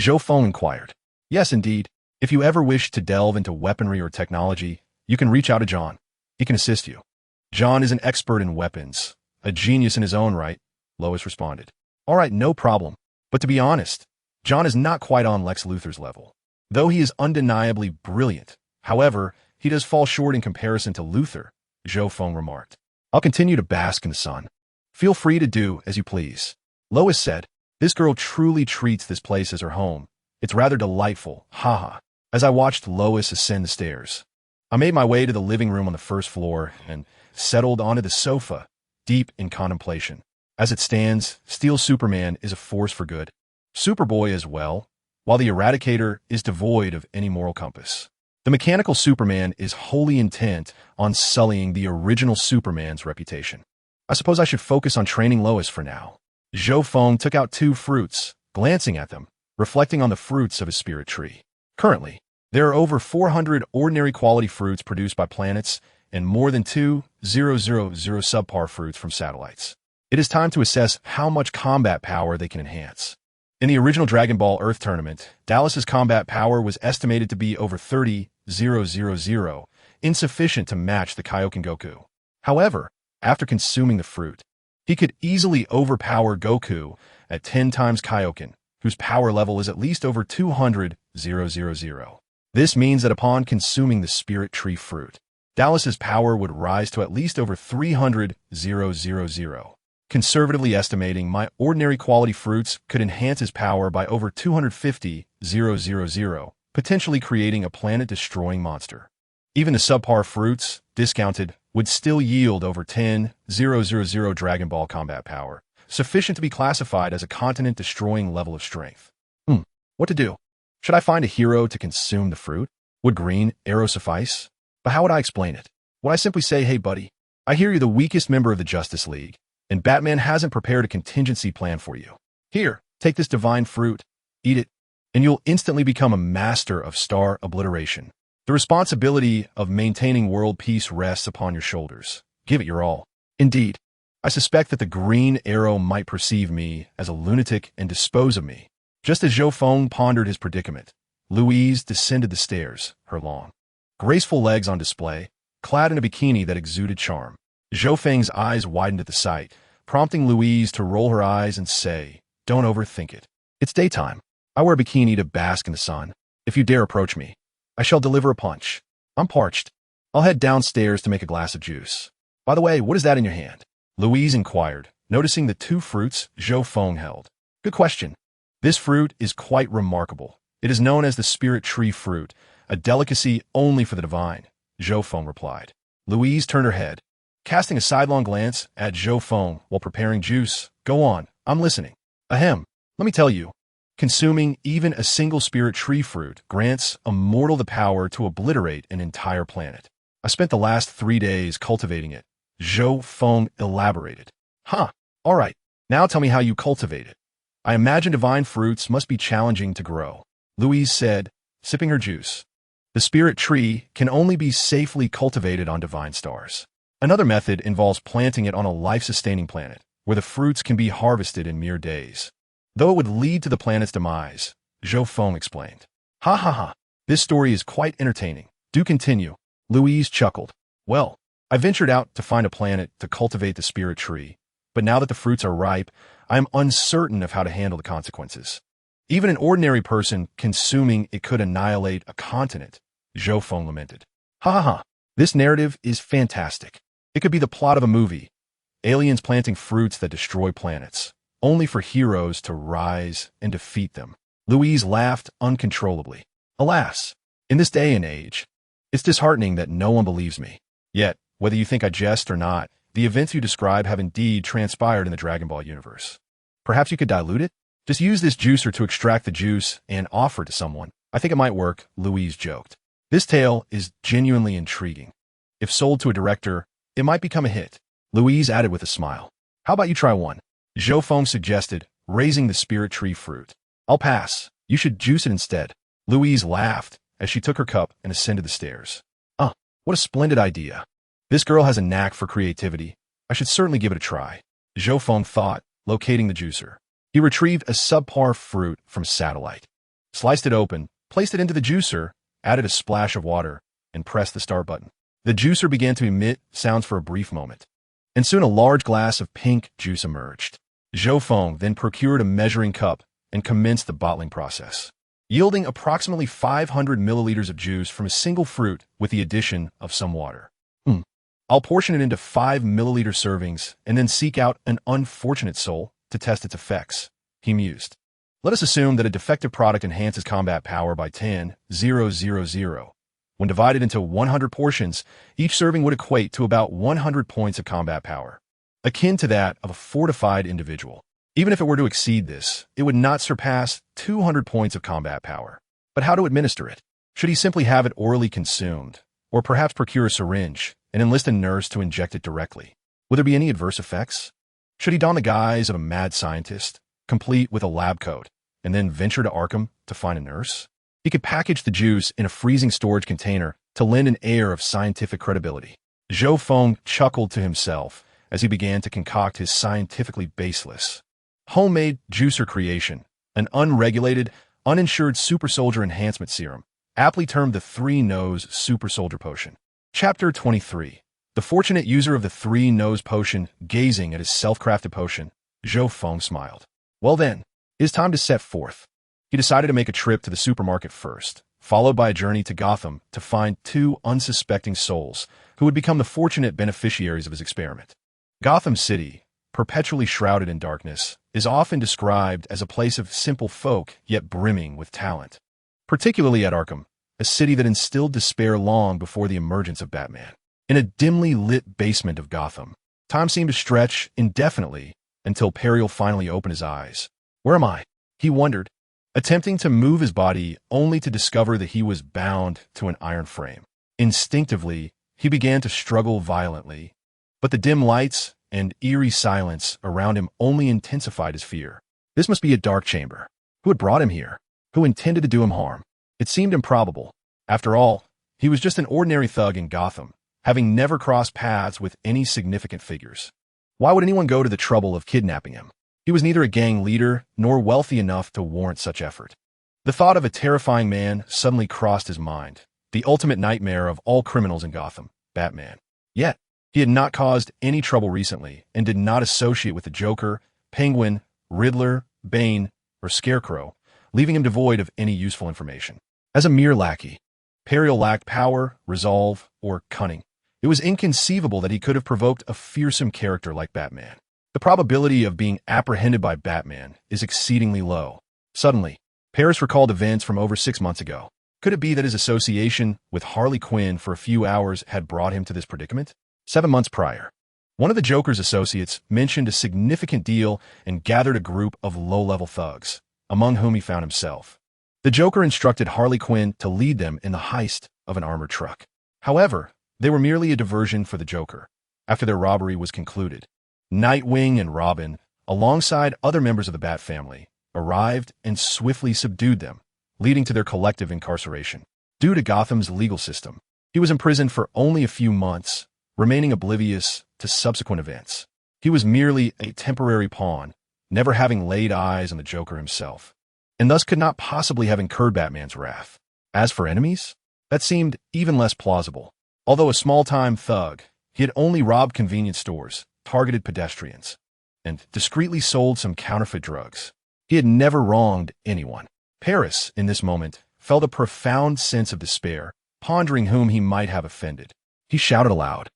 Zhou Feng inquired. "Yes, indeed. If you ever wish to delve into weaponry or technology, you can reach out to John. He can assist you." "John is an expert in weapons, a genius in his own right," Lois responded. "All right, no problem. But to be honest, John is not quite on Lex Luthor's level. Though he is undeniably brilliant, however, he does fall short in comparison to Luthor," Zhou Feng remarked. "I'll continue to bask in the sun. Feel free to do as you please." Lois said, "This girl truly treats this place as her home. It's rather delightful, haha." As I watched Lois ascend the stairs, I made my way to the living room on the first floor and settled onto the sofa, deep in contemplation. As it stands, Steel Superman is a force for good. Superboy as well, while the Eradicator is devoid of any moral compass. The mechanical Superman is wholly intent on sullying the original Superman's reputation. I suppose I should focus on training Lois for now. Zhou Feng took out 2 fruits, glancing at them, reflecting on the fruits of his spirit tree. Currently, there are over 400 ordinary quality fruits produced by planets and more than 2,000 subpar fruits from satellites. It is time to assess how much combat power they can enhance. In the original Dragon Ball Earth tournament, Dallas's combat power was estimated to be over 30,000, insufficient to match the Kaioken Goku. However, after consuming the fruit, he could easily overpower Goku at 10 times Kaioken, whose power level is at least over 200,000. This means that upon consuming the Spirit Tree fruit, Dallas's power would rise to at least over 300,000. Conservatively estimating, my ordinary quality fruits could enhance his power by over 250,000, potentially creating a planet-destroying monster. Even the subpar fruits, discounted, would still yield over 10,000 Dragon Ball combat power, sufficient to be classified as a continent-destroying level of strength. What to do? Should I find a hero to consume the fruit? Would Green Arrow suffice? But how would I explain it? Would I simply say, "Hey buddy, I hear you're the weakest member of the Justice League, and Batman hasn't prepared a contingency plan for you. Here, take this divine fruit, eat it, and you'll instantly become a master of star obliteration. The responsibility of maintaining world peace rests upon your shoulders. Give it your all." Indeed, I suspect that the Green Arrow might perceive me as a lunatic and dispose of me. Just as Zhou Feng pondered his predicament, Louise descended the stairs, her long, graceful legs on display, clad in a bikini that exuded charm. Zhou Feng's eyes widened at the sight, prompting Louise to roll her eyes and say, "Don't overthink it. It's daytime. I wear a bikini to bask in the sun. If you dare approach me, I shall deliver a punch. I'm parched. I'll head downstairs to make a glass of juice. By the way, what is that in your hand?" Louise inquired, noticing the 2 fruits Zhou Feng held. "Good question. This fruit is quite remarkable. It is known as the Spirit Tree fruit, a delicacy only for the divine," Zhou Feng replied. Louise turned her head, casting a sidelong glance at Zhou Feng while preparing juice. "Go on, I'm listening." "Ahem, let me tell you. Consuming even a single Spirit Tree fruit grants a mortal the power to obliterate an entire planet. I spent the last 3 days cultivating it," Zhou Feng elaborated. "Huh, all right. Now tell me how you cultivate it." "I imagine divine fruits must be challenging to grow," Louise said, sipping her juice. "The Spirit Tree can only be safely cultivated on divine stars. Another method involves planting it on a life-sustaining planet, where the fruits can be harvested in mere days. Though it would lead to the planet's demise, Zhou Feng explained. Ha ha ha. This story is quite entertaining. Do continue. Louise chuckled. Well, I ventured out to find a planet to cultivate the spirit tree, but now that the fruits are ripe, I am uncertain of how to handle the consequences. Even an ordinary person consuming it could annihilate a continent, Zhou Feng lamented. Ha ha ha. This narrative is fantastic. It could be the plot of a movie. Aliens planting fruits that destroy planets, only for heroes to rise and defeat them. Louise laughed uncontrollably. Alas, in this day and age, it's disheartening that no one believes me. Yet, whether you think I jest or not, the events you describe have indeed transpired in the Dragon Ball universe. Perhaps you could dilute it? Just use this juicer to extract the juice and offer it to someone. I think it might work, Louise joked. This tale is genuinely intriguing. If sold to a director, it might become a hit. Louise added with a smile. How about you try one? Zhou Feng suggested, raising the spirit tree fruit. I'll pass. You should juice it instead. Louise laughed as she took her cup and ascended the stairs. What a splendid idea. This girl has a knack for creativity. I should certainly give it a try. Zhou Feng thought, locating the juicer. He retrieved a subpar fruit from satellite, sliced it open, placed it into the juicer, added a splash of water, and pressed the start button. The juicer began to emit sounds for a brief moment, and soon a large glass of pink juice emerged. Zhou Feng then procured a measuring cup and commenced the bottling process, yielding approximately 500 milliliters of juice from a single fruit with the addition of some water. I'll portion it into 5 milliliter servings and then seek out an unfortunate soul to test its effects, he mused. Let us assume that a defective product enhances combat power by 10,000. When divided into 100 portions, each serving would equate to about 100 points of combat power, akin to that of a fortified individual. Even if it were to exceed this, it would not surpass 200 points of combat power. But how to administer it? Should he simply have it orally consumed, or perhaps procure a syringe and enlist a nurse to inject it directly? Would there be any adverse effects? Should he don the guise of a mad scientist, complete with a lab coat, and then venture to Arkham to find a nurse? He could package the juice in a freezing storage container to lend an air of scientific credibility. Zhou Feng chuckled to himself as he began to concoct his scientifically baseless, homemade juicer creation, an unregulated, uninsured super soldier enhancement serum, aptly termed the Three-Nose Super Soldier Potion. Chapter 23. The fortunate user of the Three-Nose Potion gazing at his self-crafted potion, Zhou Feng smiled. Well then, it is time to set forth. He decided to make a trip to the supermarket first, followed by a journey to Gotham to find 2 unsuspecting souls who would become the fortunate beneficiaries of his experiment. Gotham City, perpetually shrouded in darkness, is often described as a place of simple folk yet brimming with talent. Particularly at Arkham, a city that instilled despair long before the emergence of Batman. In a dimly lit basement of Gotham, time seemed to stretch indefinitely until Peril finally opened his eyes. Where am I? He wondered, attempting to move his body only to discover that he was bound to an iron frame. Instinctively, he began to struggle violently, but the dim lights and eerie silence around him only intensified his fear. This must be a dark chamber. Who had brought him here? Who intended to do him harm? It seemed improbable. After all, he was just an ordinary thug in Gotham, having never crossed paths with any significant figures. Why would anyone go to the trouble of kidnapping him? He was neither a gang leader nor wealthy enough to warrant such effort. The thought of a terrifying man suddenly crossed his mind, the ultimate nightmare of all criminals in Gotham, Batman. Yet, he had not caused any trouble recently and did not associate with the Joker, Penguin, Riddler, Bane, or Scarecrow, leaving him devoid of any useful information. As a mere lackey, Peril lacked power, resolve, or cunning. It was inconceivable that he could have provoked a fearsome character like Batman. The probability of being apprehended by Batman is exceedingly low. Suddenly, Paris recalled events from over 6 months ago. Could it be that his association with Harley Quinn for a few hours had brought him to this predicament? 7 months prior, one of the Joker's associates mentioned a significant deal and gathered a group of low-level thugs, among whom he found himself. The Joker instructed Harley Quinn to lead them in the heist of an armored truck. However, they were merely a diversion for the Joker. After their robbery was concluded, Nightwing and Robin, alongside other members of the Bat family, arrived and swiftly subdued them, leading to their collective incarceration. Due to Gotham's legal system, he was imprisoned for only a few months, remaining oblivious to subsequent events. He was merely a temporary pawn, never having laid eyes on the Joker himself, and thus could not possibly have incurred Batman's wrath. As for enemies, that seemed even less plausible. Although a small-time thug, he had only robbed convenience stores, targeted pedestrians, and discreetly sold some counterfeit drugs. He had never wronged anyone. Paris, in this moment, felt a profound sense of despair, pondering whom he might have offended. He shouted aloud,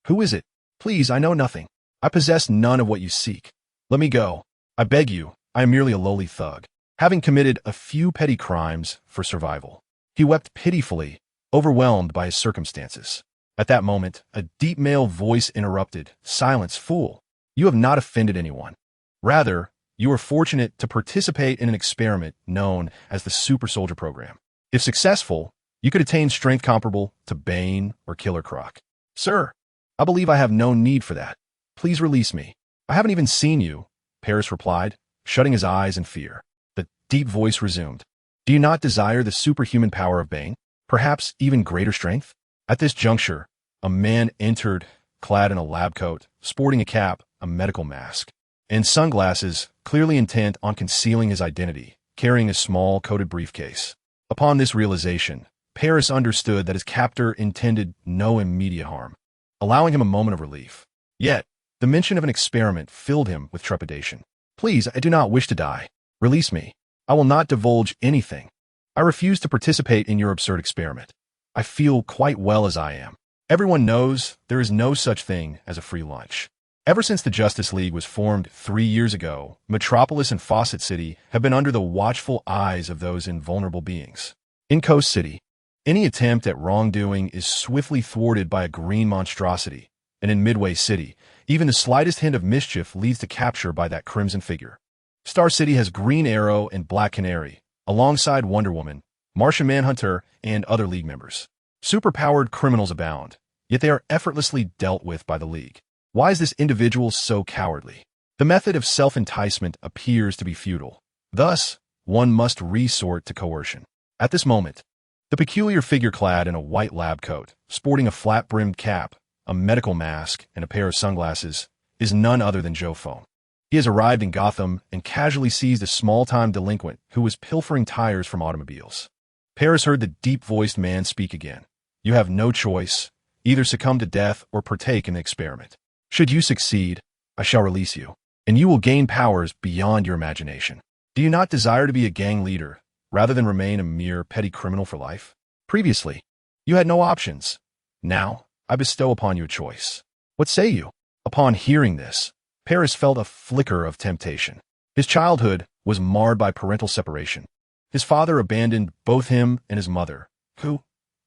"Who is it? Please, I know nothing. I possess none of what you seek. Let me go. I beg you, I am merely a lowly thug, having committed a few petty crimes for survival." He wept pitifully, overwhelmed by his circumstances. At that moment, a deep male voice interrupted, "Silence, fool. You have not offended anyone. Rather, you are fortunate to participate in an experiment known as the Super Soldier Program. If successful, you could attain strength comparable to Bane or Killer Croc." "Sir, I believe I have no need for that. Please release me. I haven't even seen you," Paris replied, shutting his eyes in fear. The deep voice resumed, "Do you not desire the superhuman power of Bane? Perhaps even greater strength?" At this juncture, a man entered, clad in a lab coat, sporting a cap, a medical mask, and sunglasses, clearly intent on concealing his identity, carrying a small coated briefcase. Upon this realization, Paris understood that his captor intended no immediate harm, allowing him a moment of relief. Yet, the mention of an experiment filled him with trepidation. "Please, I do not wish to die. Release me. I will not divulge anything. I refuse to participate in your absurd experiment. I feel quite well as I am. Everyone knows there is no such thing as a free lunch. Ever since the Justice League was formed 3 years ago, Metropolis and Fawcett City have been under the watchful eyes of those invulnerable beings. In Coast City, any attempt at wrongdoing is swiftly thwarted by a green monstrosity, and in Midway City, even the slightest hint of mischief leads to capture by that crimson figure. Star City has Green Arrow and Black Canary, alongside Wonder Woman, Martian Manhunter, and other League members. Superpowered criminals abound, yet they are effortlessly dealt with by the League. Why is this individual so cowardly? The method of self-enticement appears to be futile. Thus, one must resort to coercion. At this moment, the peculiar figure clad in a white lab coat, sporting a flat-brimmed cap, a medical mask, and a pair of sunglasses, is none other than Zhou Feng. He has arrived in Gotham and casually seized a small-time delinquent who was pilfering tires from automobiles. Paris heard the deep-voiced man speak again. "You have no choice. Either succumb to death or partake in the experiment. Should you succeed, I shall release you, and you will gain powers beyond your imagination. Do you not desire to be a gang leader, rather than remain a mere petty criminal for life? Previously, you had no options. Now, I bestow upon you a choice. What say you?" Upon hearing this, Paris felt a flicker of temptation. His childhood was marred by parental separation. His father abandoned both him and his mother, who,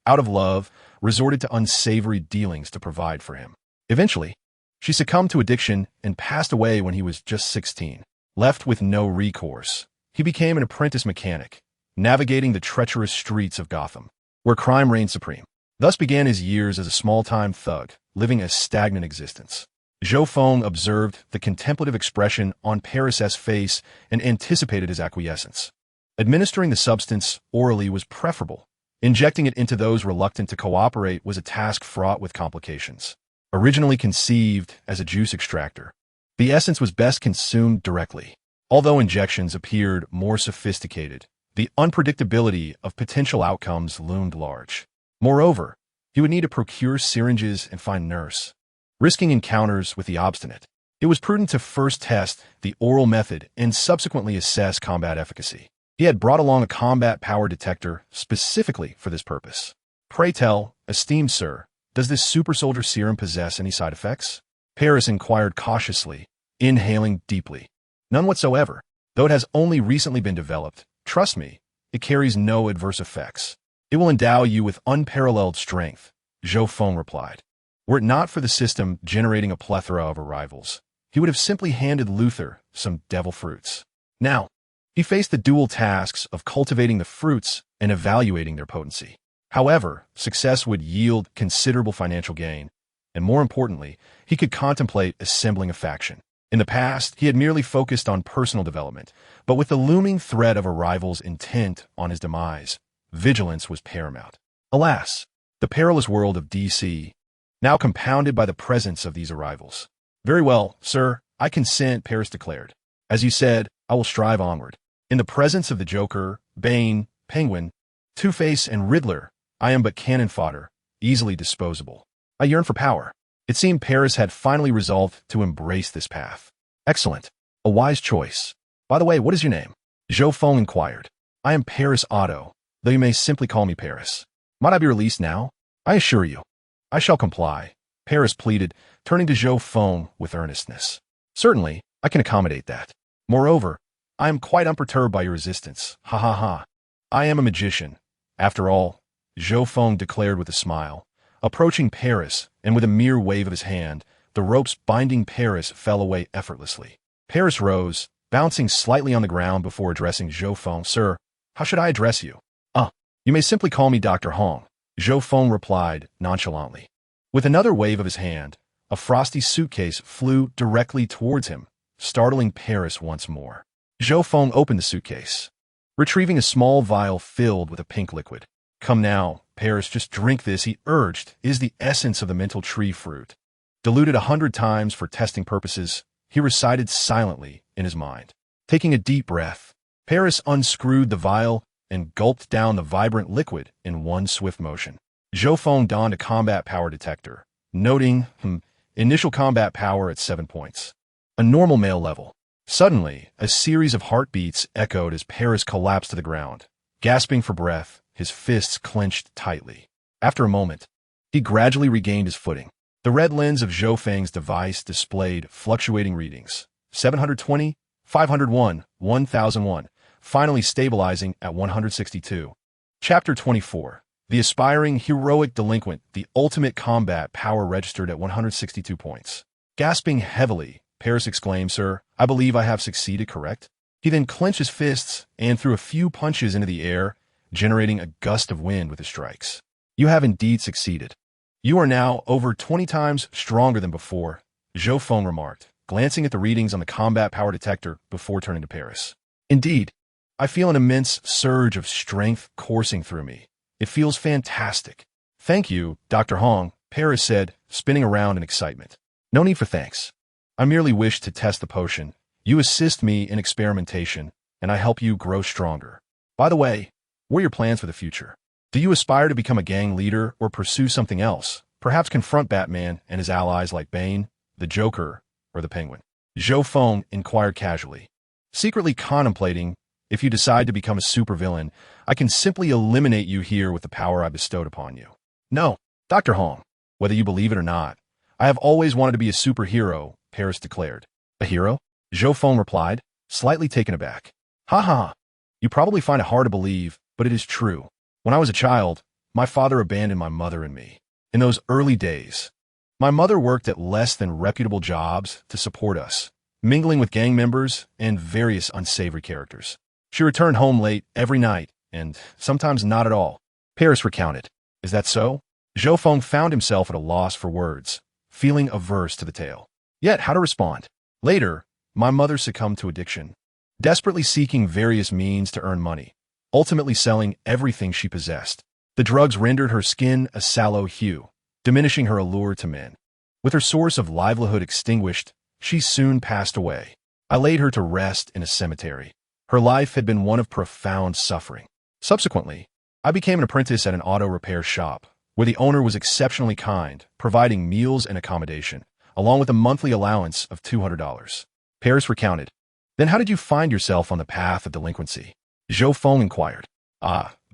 out of love, resorted to unsavory dealings to provide for him. Eventually, she succumbed to addiction and passed away when he was just 16. Left with no recourse, he became an apprentice mechanic, navigating the treacherous streets of Gotham, where crime reigned supreme. Thus began his years as a small-time thug, living a stagnant existence. Zhou Feng observed the contemplative expression on Paris' face and anticipated his acquiescence. Administering the substance orally was preferable. Injecting it into those reluctant to cooperate was a task fraught with complications. Originally conceived as a juice extractor, the essence was best consumed directly. Although injections appeared more sophisticated, the unpredictability of potential outcomes loomed large. Moreover, he would need to procure syringes and find nurse, risking encounters with the obstinate. It was prudent to first test the oral method and subsequently assess combat efficacy. He had brought along a combat power detector specifically for this purpose. "Pray tell, esteemed sir, does this super soldier serum possess any side effects?" Paris inquired cautiously, inhaling deeply. "None whatsoever. Though it has only recently been developed, trust me, it carries no adverse effects. It will endow you with unparalleled strength," Zhou Feng replied. Were it not for the system generating a plethora of arrivals, he would have simply handed Luther some devil fruits. Now, he faced the dual tasks of cultivating the fruits and evaluating their potency. However, success would yield considerable financial gain, and more importantly, he could contemplate assembling a faction. In the past, he had merely focused on personal development, but with the looming threat of a rival's intent on his demise, vigilance was paramount. Alas, the perilous world of DC now compounded by the presence of these arrivals. Very well, sir, I consent, Paris declared. As you said, I will strive onward. In the presence of the Joker, Bane, Penguin, Two-Face, and Riddler, I am but cannon fodder, easily disposable. I yearn for power. It seemed Paris had finally resolved to embrace this path. Excellent. A wise choice. By the way, what is your name? Zhou Feng inquired. I am Paris Otto, though you may simply call me Paris. Might I be released now? I assure you. I shall comply, Paris pleaded, turning to Zhou Feng with earnestness. Certainly, I can accommodate that. Moreover, I am quite unperturbed by your resistance. Ha ha ha. I am a magician. After all, Zhou Feng declared with a smile. Approaching Paris, and with a mere wave of his hand, the ropes binding Paris fell away effortlessly. Paris rose, bouncing slightly on the ground before addressing Zhou Feng. Sir, how should I address you? You may simply call me Dr. Hong, Zhou Feng replied nonchalantly. With another wave of his hand, a frosty suitcase flew directly towards him, startling Paris once more. Zhou Feng opened the suitcase, retrieving a small vial filled with a pink liquid. Come now, Paris, just drink this, he urged. It is the essence of the mental tree fruit. Diluted 100 times for testing purposes, he recited silently in his mind. Taking a deep breath, Paris unscrewed the vial and gulped down the vibrant liquid in one swift motion. Zhou Feng donned a combat power detector, noting, initial combat power at 7 points. A normal male level. Suddenly, a series of heartbeats echoed as Paris collapsed to the ground. Gasping for breath, his fists clenched tightly. After a moment, he gradually regained his footing. The red lens of Zhou Feng's device displayed fluctuating readings. 720, 501, 1001, finally stabilizing at 162. Chapter 24. The aspiring heroic delinquent, the ultimate combat power registered at 162 points. Gasping heavily, Paris exclaimed, Sir, I believe I have succeeded, correct? He then clenched his fists and threw a few punches into the air, generating a gust of wind with his strikes. You have indeed succeeded. You are now over 20 times stronger than before, Zhou Feng remarked, glancing at the readings on the combat power detector before turning to Paris. Indeed, I feel an immense surge of strength coursing through me. It feels fantastic. Thank you, Dr. Hong, Paris said, spinning around in excitement. No need for thanks. I merely wish to test the potion. You assist me in experimentation, and I help you grow stronger. By the way, what are your plans for the future? Do you aspire to become a gang leader or pursue something else? Perhaps confront Batman and his allies like Bane, the Joker, or the Penguin? Zhou Feng inquired casually. Secretly contemplating, if you decide to become a supervillain, I can simply eliminate you here with the power I bestowed upon you. No, Dr. Hong, whether you believe it or not, I have always wanted to be a superhero, Paris declared. A hero? Zhou Feng replied, slightly taken aback. Ha ha, you probably find it hard to believe, but it is true. When I was a child, my father abandoned my mother and me. In those early days, my mother worked at less than reputable jobs to support us, mingling with gang members and various unsavory characters. She returned home late every night, and sometimes not at all. Paris recounted. Is that so? Zhou Feng found himself at a loss for words, feeling averse to the tale. Yet how to respond? Later, my mother succumbed to addiction, desperately seeking various means to earn money, ultimately selling everything she possessed. The drugs rendered her skin a sallow hue, diminishing her allure to men. With her source of livelihood extinguished, she soon passed away. I laid her to rest in a cemetery. Her life had been one of profound suffering. Subsequently, I became an apprentice at an auto repair shop, where the owner was exceptionally kind, providing meals and accommodation, along with a monthly allowance of $200. Paris recounted. Then how did you find yourself on the path of delinquency? Zhou Feng inquired.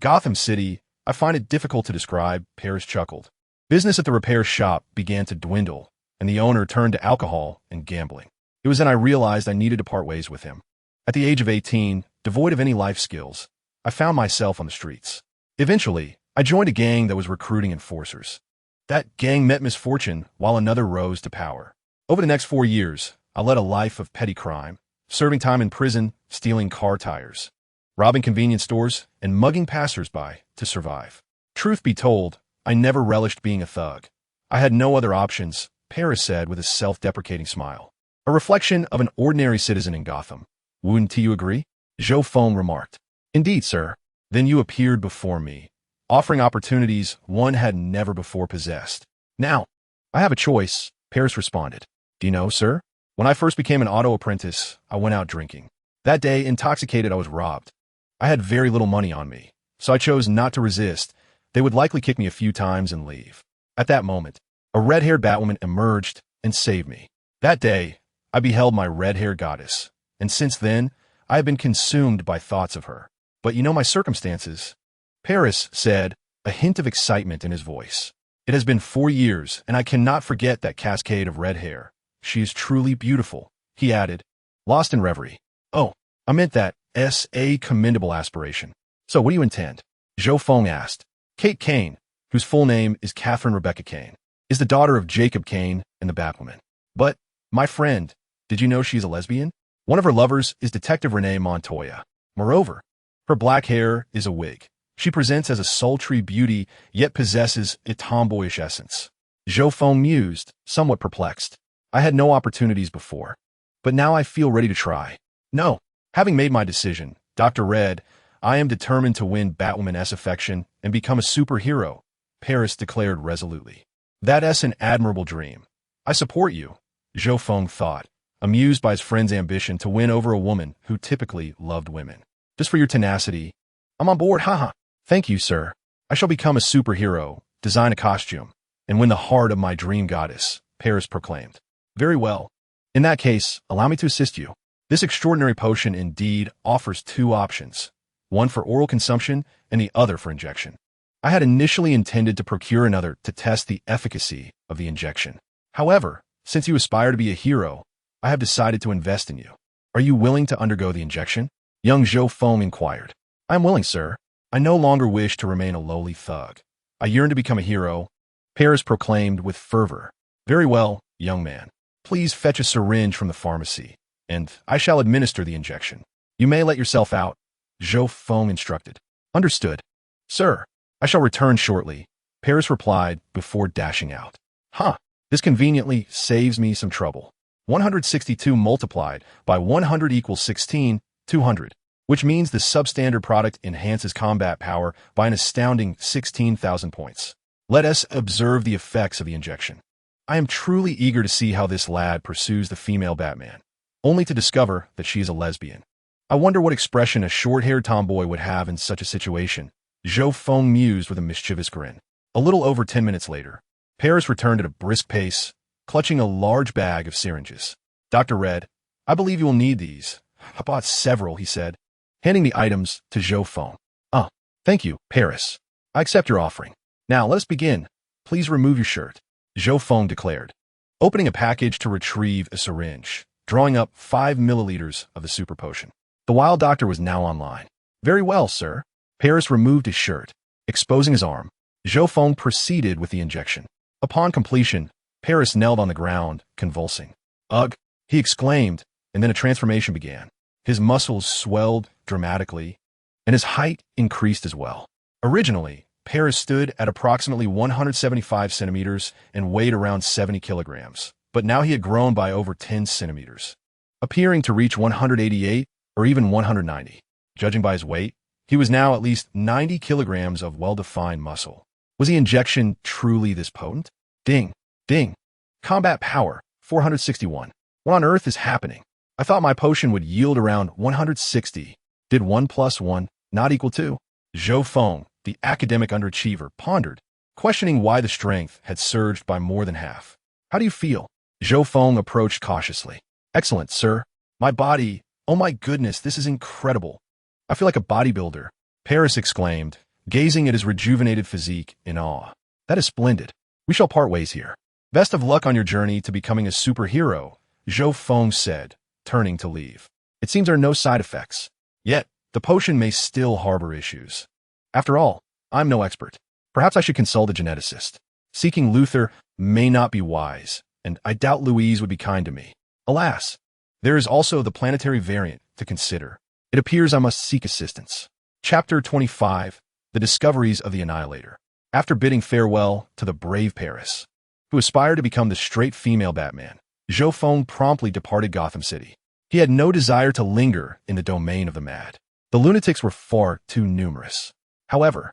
Gotham City, I find it difficult to describe, Paris chuckled. Business at the repair shop began to dwindle, and the owner turned to alcohol and gambling. It was then I realized I needed to part ways with him. At the age of 18, devoid of any life skills, I found myself on the streets. Eventually, I joined a gang that was recruiting enforcers. That gang met misfortune while another rose to power. Over the next 4 years, I led a life of petty crime, serving time in prison, stealing car tires, robbing convenience stores, and mugging passers-by to survive. Truth be told, I never relished being a thug. I had no other options, Paris said with a self-deprecating smile. A reflection of an ordinary citizen in Gotham. Wouldn't you agree? Zhou Feng remarked. Indeed, sir. Then you appeared before me, offering opportunities one had never before possessed. Now, I have a choice, Paris responded. Do you know, sir? When I first became an auto apprentice, I went out drinking. That day, intoxicated, I was robbed. I had very little money on me, so I chose not to resist. They would likely kick me a few times and leave. At that moment, a red-haired Batwoman emerged and saved me. That day, I beheld my red-haired goddess, and since then, I have been consumed by thoughts of her. But you know my circumstances, Paris said, a hint of excitement in his voice. It has been 4 years, and I cannot forget that cascade of red hair. She is truly beautiful, he added, lost in reverie. Oh, I meant that a commendable aspiration. So what do you intend? Zhou Feng asked. Kate Kane, whose full name is Catherine Rebecca Kane, is the daughter of Jacob Kane and the Batwoman. But, my friend, did you know she's a lesbian? One of her lovers is Detective Renee Montoya. Moreover, her black hair is a wig. She presents as a sultry beauty, yet possesses a tomboyish essence. Zhou Feng mused, somewhat perplexed. I had no opportunities before, but now I feel ready to try. No, having made my decision, Dr. Red, I am determined to win Batwoman's affection and become a superhero, Paris declared resolutely. That's an admirable dream. I support you, Zhou Feng thought, amused by his friend's ambition to win over a woman who typically loved women. Just for your tenacity, I'm on board, haha. Thank you, sir. I shall become a superhero, design a costume, and win the heart of my dream goddess, Paris proclaimed. Very well. In that case, allow me to assist you. This extraordinary potion indeed offers 2 options, one for oral consumption and the other for injection. I had initially intended to procure another to test the efficacy of the injection. However, since you aspire to be a hero, I have decided to invest in you. Are you willing to undergo the injection? Young Zhou Feng inquired. I am willing, sir. I no longer wish to remain a lowly thug. I yearn to become a hero, Paris proclaimed with fervor. Very well, young man. Please fetch a syringe from the pharmacy, and I shall administer the injection. You may let yourself out, Zhou Feng instructed. Understood. Sir, I shall return shortly, Paris replied before dashing out. This conveniently saves me some trouble. 162 multiplied by 100 equals 16, 200, which means the substandard product enhances combat power by an astounding 16,000 points. Let us observe the effects of the injection. I am truly eager to see how this lad pursues the female Batman, only to discover that she is a lesbian. I wonder what expression a short-haired tomboy would have in such a situation, Zhou Feng mused with a mischievous grin. A little over 10 minutes later, Paris returned at a brisk pace, clutching a large bag of syringes. Dr. Red, I believe you will need these. I bought several, he said, handing the items to Zhou Feng. Thank you, Paris. I accept your offering. Now, let us begin. Please remove your shirt, Zhou Feng declared, opening a package to retrieve a syringe, drawing up 5 milliliters of the super potion. The wild doctor was now online. Very well, sir. Paris removed his shirt, exposing his arm. Zhou Feng proceeded with the injection. Upon completion, Paris knelt on the ground, convulsing. Ugh, he exclaimed, and then a transformation began. His muscles swelled dramatically, and his height increased as well. Originally, Paris stood at approximately 175 centimeters and weighed around 70 kilograms, but now he had grown by over 10 centimeters, appearing to reach 188 or even 190. Judging by his weight, he was now at least 90 kilograms of well-defined muscle. Was the injection truly this potent? Ding, ding. Combat power, 461. What on earth is happening? I thought my potion would yield around 160. Did 1 plus 1 not equal 2? Zhou Feng, the academic underachiever, pondered, questioning why the strength had surged by more than half. How do you feel? Zhou Feng approached cautiously. Excellent, sir. My body, oh my goodness, this is incredible. I feel like a bodybuilder, Paris exclaimed, gazing at his rejuvenated physique in awe. That is splendid. We shall part ways here. Best of luck on your journey to becoming a superhero, Zhou Feng said, turning to leave. It seems there are no side effects. Yet, the potion may still harbor issues. After all, I'm no expert. Perhaps I should consult a geneticist. Seeking Luther may not be wise, and I doubt Louise would be kind to me. Alas, there is also the planetary variant to consider. It appears I must seek assistance. Chapter 25, The Discoveries of the Annihilator. After bidding farewell to the brave Paris, who aspired to become the straight female Batman, Zhou Feng promptly departed Gotham City. He had no desire to linger in the domain of the mad. The lunatics were far too numerous. However,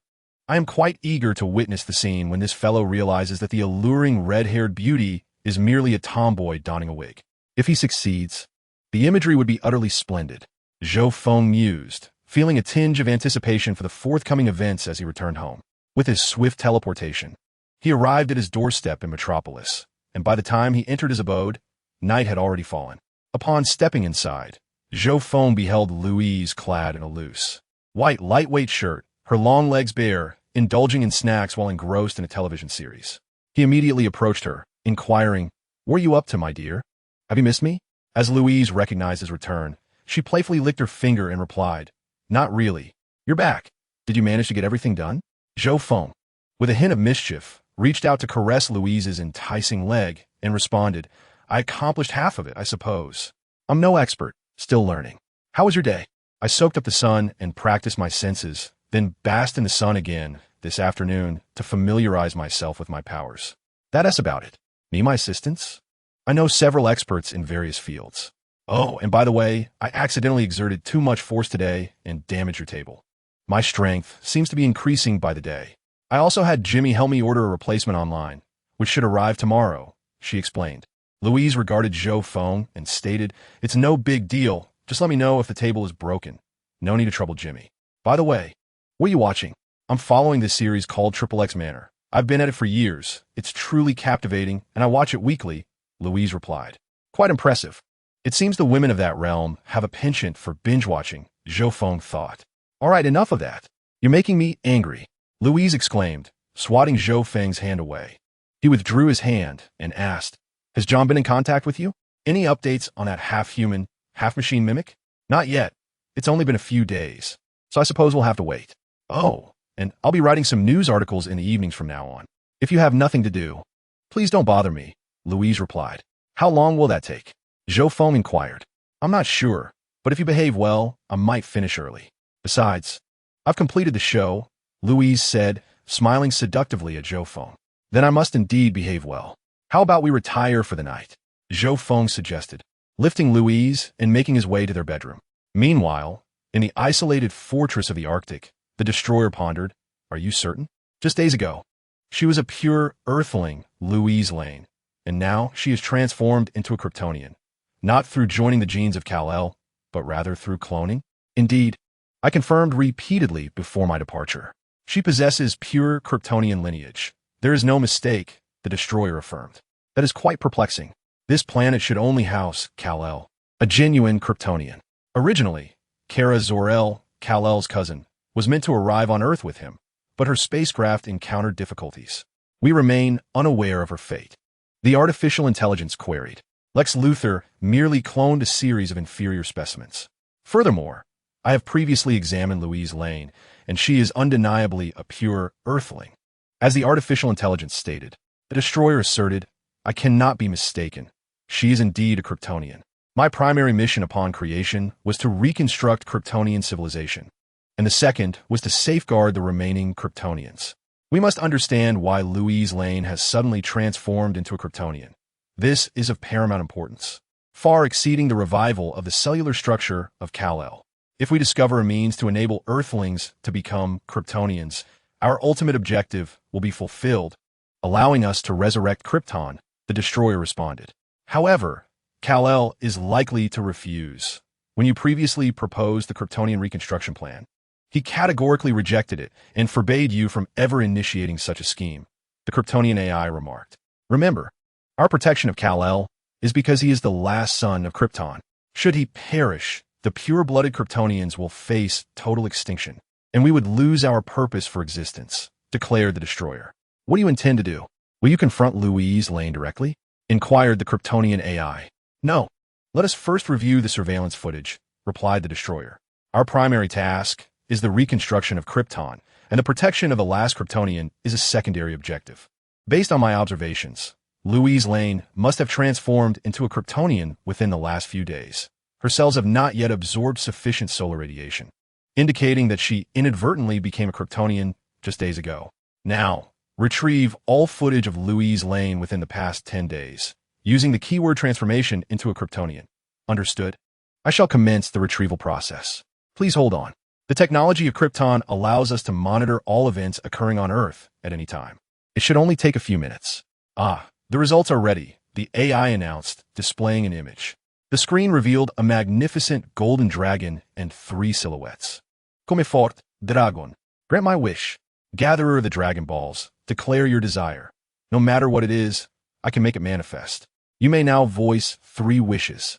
I am quite eager to witness the scene when this fellow realizes that the alluring red-haired beauty is merely a tomboy donning a wig. If he succeeds, the imagery would be utterly splendid. Zhou Feng mused, feeling a tinge of anticipation for the forthcoming events as he returned home. With his swift teleportation, he arrived at his doorstep in Metropolis, and by the time he entered his abode, night had already fallen. Upon stepping inside, Zhou Feng beheld Louise clad in a loose, white lightweight shirt, her long legs bare, indulging in snacks while engrossed in a television series. He immediately approached her, inquiring, "What are you up to, my dear? Have you missed me?" As Louise recognized his return, she playfully licked her finger and replied, "Not really. You're back. Did you manage to get everything done?" Zhou Feng, with a hint of mischief, reached out to caress Louise's enticing leg and responded, "I accomplished half of it, I suppose. I'm no expert, still learning. How was your day?" "I soaked up the sun and practiced my senses, then basked in the sun again this afternoon to familiarize myself with my powers. That's about it. Need my assistance? I know several experts in various fields. Oh, and by the way, I accidentally exerted too much force today and damaged your table. My strength seems to be increasing by the day. I also had Jimmy help me order a replacement online, which should arrive tomorrow," she explained. Louise regarded Zhou Feng and stated, "It's no big deal. Just let me know if the table is broken. No need to trouble Jimmy. By the way, what are you watching?" "I'm following this series called XXX Manor. I've been at it for years. It's truly captivating, and I watch it weekly," Louise replied. "Quite impressive. It seems the women of that realm have a penchant for binge-watching," Zhou Feng thought. "All right, enough of that. You're making me angry," Louise exclaimed, swatting Zhou Feng's hand away. He withdrew his hand and asked, "Has John been in contact with you? Any updates on that half-human, half-machine mimic?" "Not yet. It's only been a few days, so I suppose we'll have to wait." "Oh, and I'll be writing some news articles in the evenings from now on. If you have nothing to do, please don't bother me," Louise replied. "How long will that take?" Zhou Feng inquired. "I'm not sure, but if you behave well, I might finish early. Besides, I've completed the show," Louise said, smiling seductively at Zhou Feng. "Then I must indeed behave well. How about we retire for the night?" Zhou Feng suggested, lifting Louise and making his way to their bedroom. Meanwhile, in the isolated fortress of the Arctic, the destroyer pondered, "Are you certain? Just days ago, she was a pure earthling, Lois Lane, and now she is transformed into a Kryptonian, not through joining the genes of Kal-El, but rather through cloning. Indeed, I confirmed repeatedly before my departure. She possesses pure Kryptonian lineage. There is no mistake," the destroyer affirmed. "That is quite perplexing. This planet should only house Kal-El, a genuine Kryptonian. Originally, Kara Zor-El, Kal-El's cousin, was meant to arrive on Earth with him, but her spacecraft encountered difficulties. We remain unaware of her fate." The artificial intelligence queried. "Lex Luthor merely cloned a series of inferior specimens. Furthermore, I have previously examined Lois Lane, and she is undeniably a pure earthling." As the artificial intelligence stated, the destroyer asserted, "I cannot be mistaken. She is indeed a Kryptonian. My primary mission upon creation was to reconstruct Kryptonian civilization, and the second was to safeguard the remaining Kryptonians. We must understand why Lois Lane has suddenly transformed into a Kryptonian. This is of paramount importance, far exceeding the revival of the cellular structure of Kal-El. If we discover a means to enable Earthlings to become Kryptonians, our ultimate objective will be fulfilled, allowing us to resurrect Krypton," the destroyer responded. "However, Kal-El is likely to refuse. When you previously proposed the Kryptonian reconstruction plan, he categorically rejected it and forbade you from ever initiating such a scheme," the Kryptonian AI remarked. "Remember, our protection of Kal-El is because he is the last son of Krypton. Should he perish, the pure-blooded Kryptonians will face total extinction, and we would lose our purpose for existence," declared the destroyer. "What do you intend to do? Will you confront Lois Lane directly?" inquired the Kryptonian AI. "No. Let us first review the surveillance footage," replied the destroyer. "Our primary task is the reconstruction of Krypton, and the protection of the last Kryptonian is a secondary objective. Based on my observations, Lois Lane must have transformed into a Kryptonian within the last few days. Her cells have not yet absorbed sufficient solar radiation, indicating that she inadvertently became a Kryptonian just days ago. Now, retrieve all footage of Lois Lane within the past 10 days, using the keyword transformation into a Kryptonian. Understood? I shall commence the retrieval process. Please hold on." The technology of Krypton allows us to monitor all events occurring on Earth at any time. It should only take a few minutes. The results are ready, the AI announced, displaying an image. The screen revealed a magnificent golden dragon and 3 silhouettes. Come fort, dragon. Grant my wish. Gatherer of the Dragon Balls, declare your desire. No matter what it is, I can make it manifest. You may now voice 3 wishes.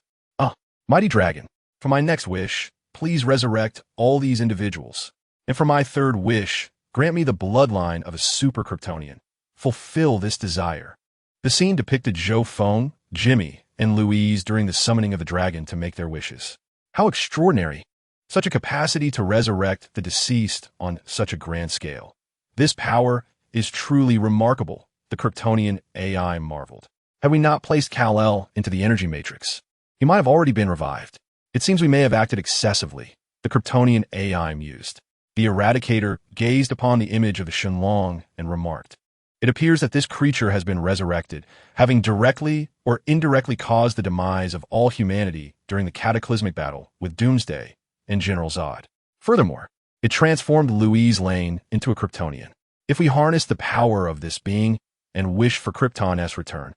Mighty dragon, for my next wish, please resurrect all these individuals. And for my 3rd wish, grant me the bloodline of a super Kryptonian. Fulfill this desire. The scene depicted Zhou Feng, Jimmy, and Louise during the summoning of the dragon to make their wishes. How extraordinary! Such a capacity to resurrect the deceased on such a grand scale. This power is truly remarkable, the Kryptonian AI marveled. Had we not placed Kal-El into the energy matrix, he might have already been revived. It seems we may have acted excessively, the Kryptonian AI mused. The Eradicator gazed upon the image of the Shenlong and remarked, "It appears that this creature has been resurrected, having directly or indirectly caused the demise of all humanity during the cataclysmic battle with Doomsday and General Zod. Furthermore, it transformed Lois Lane into a Kryptonian. If we harness the power of this being and wish for Krypton's return,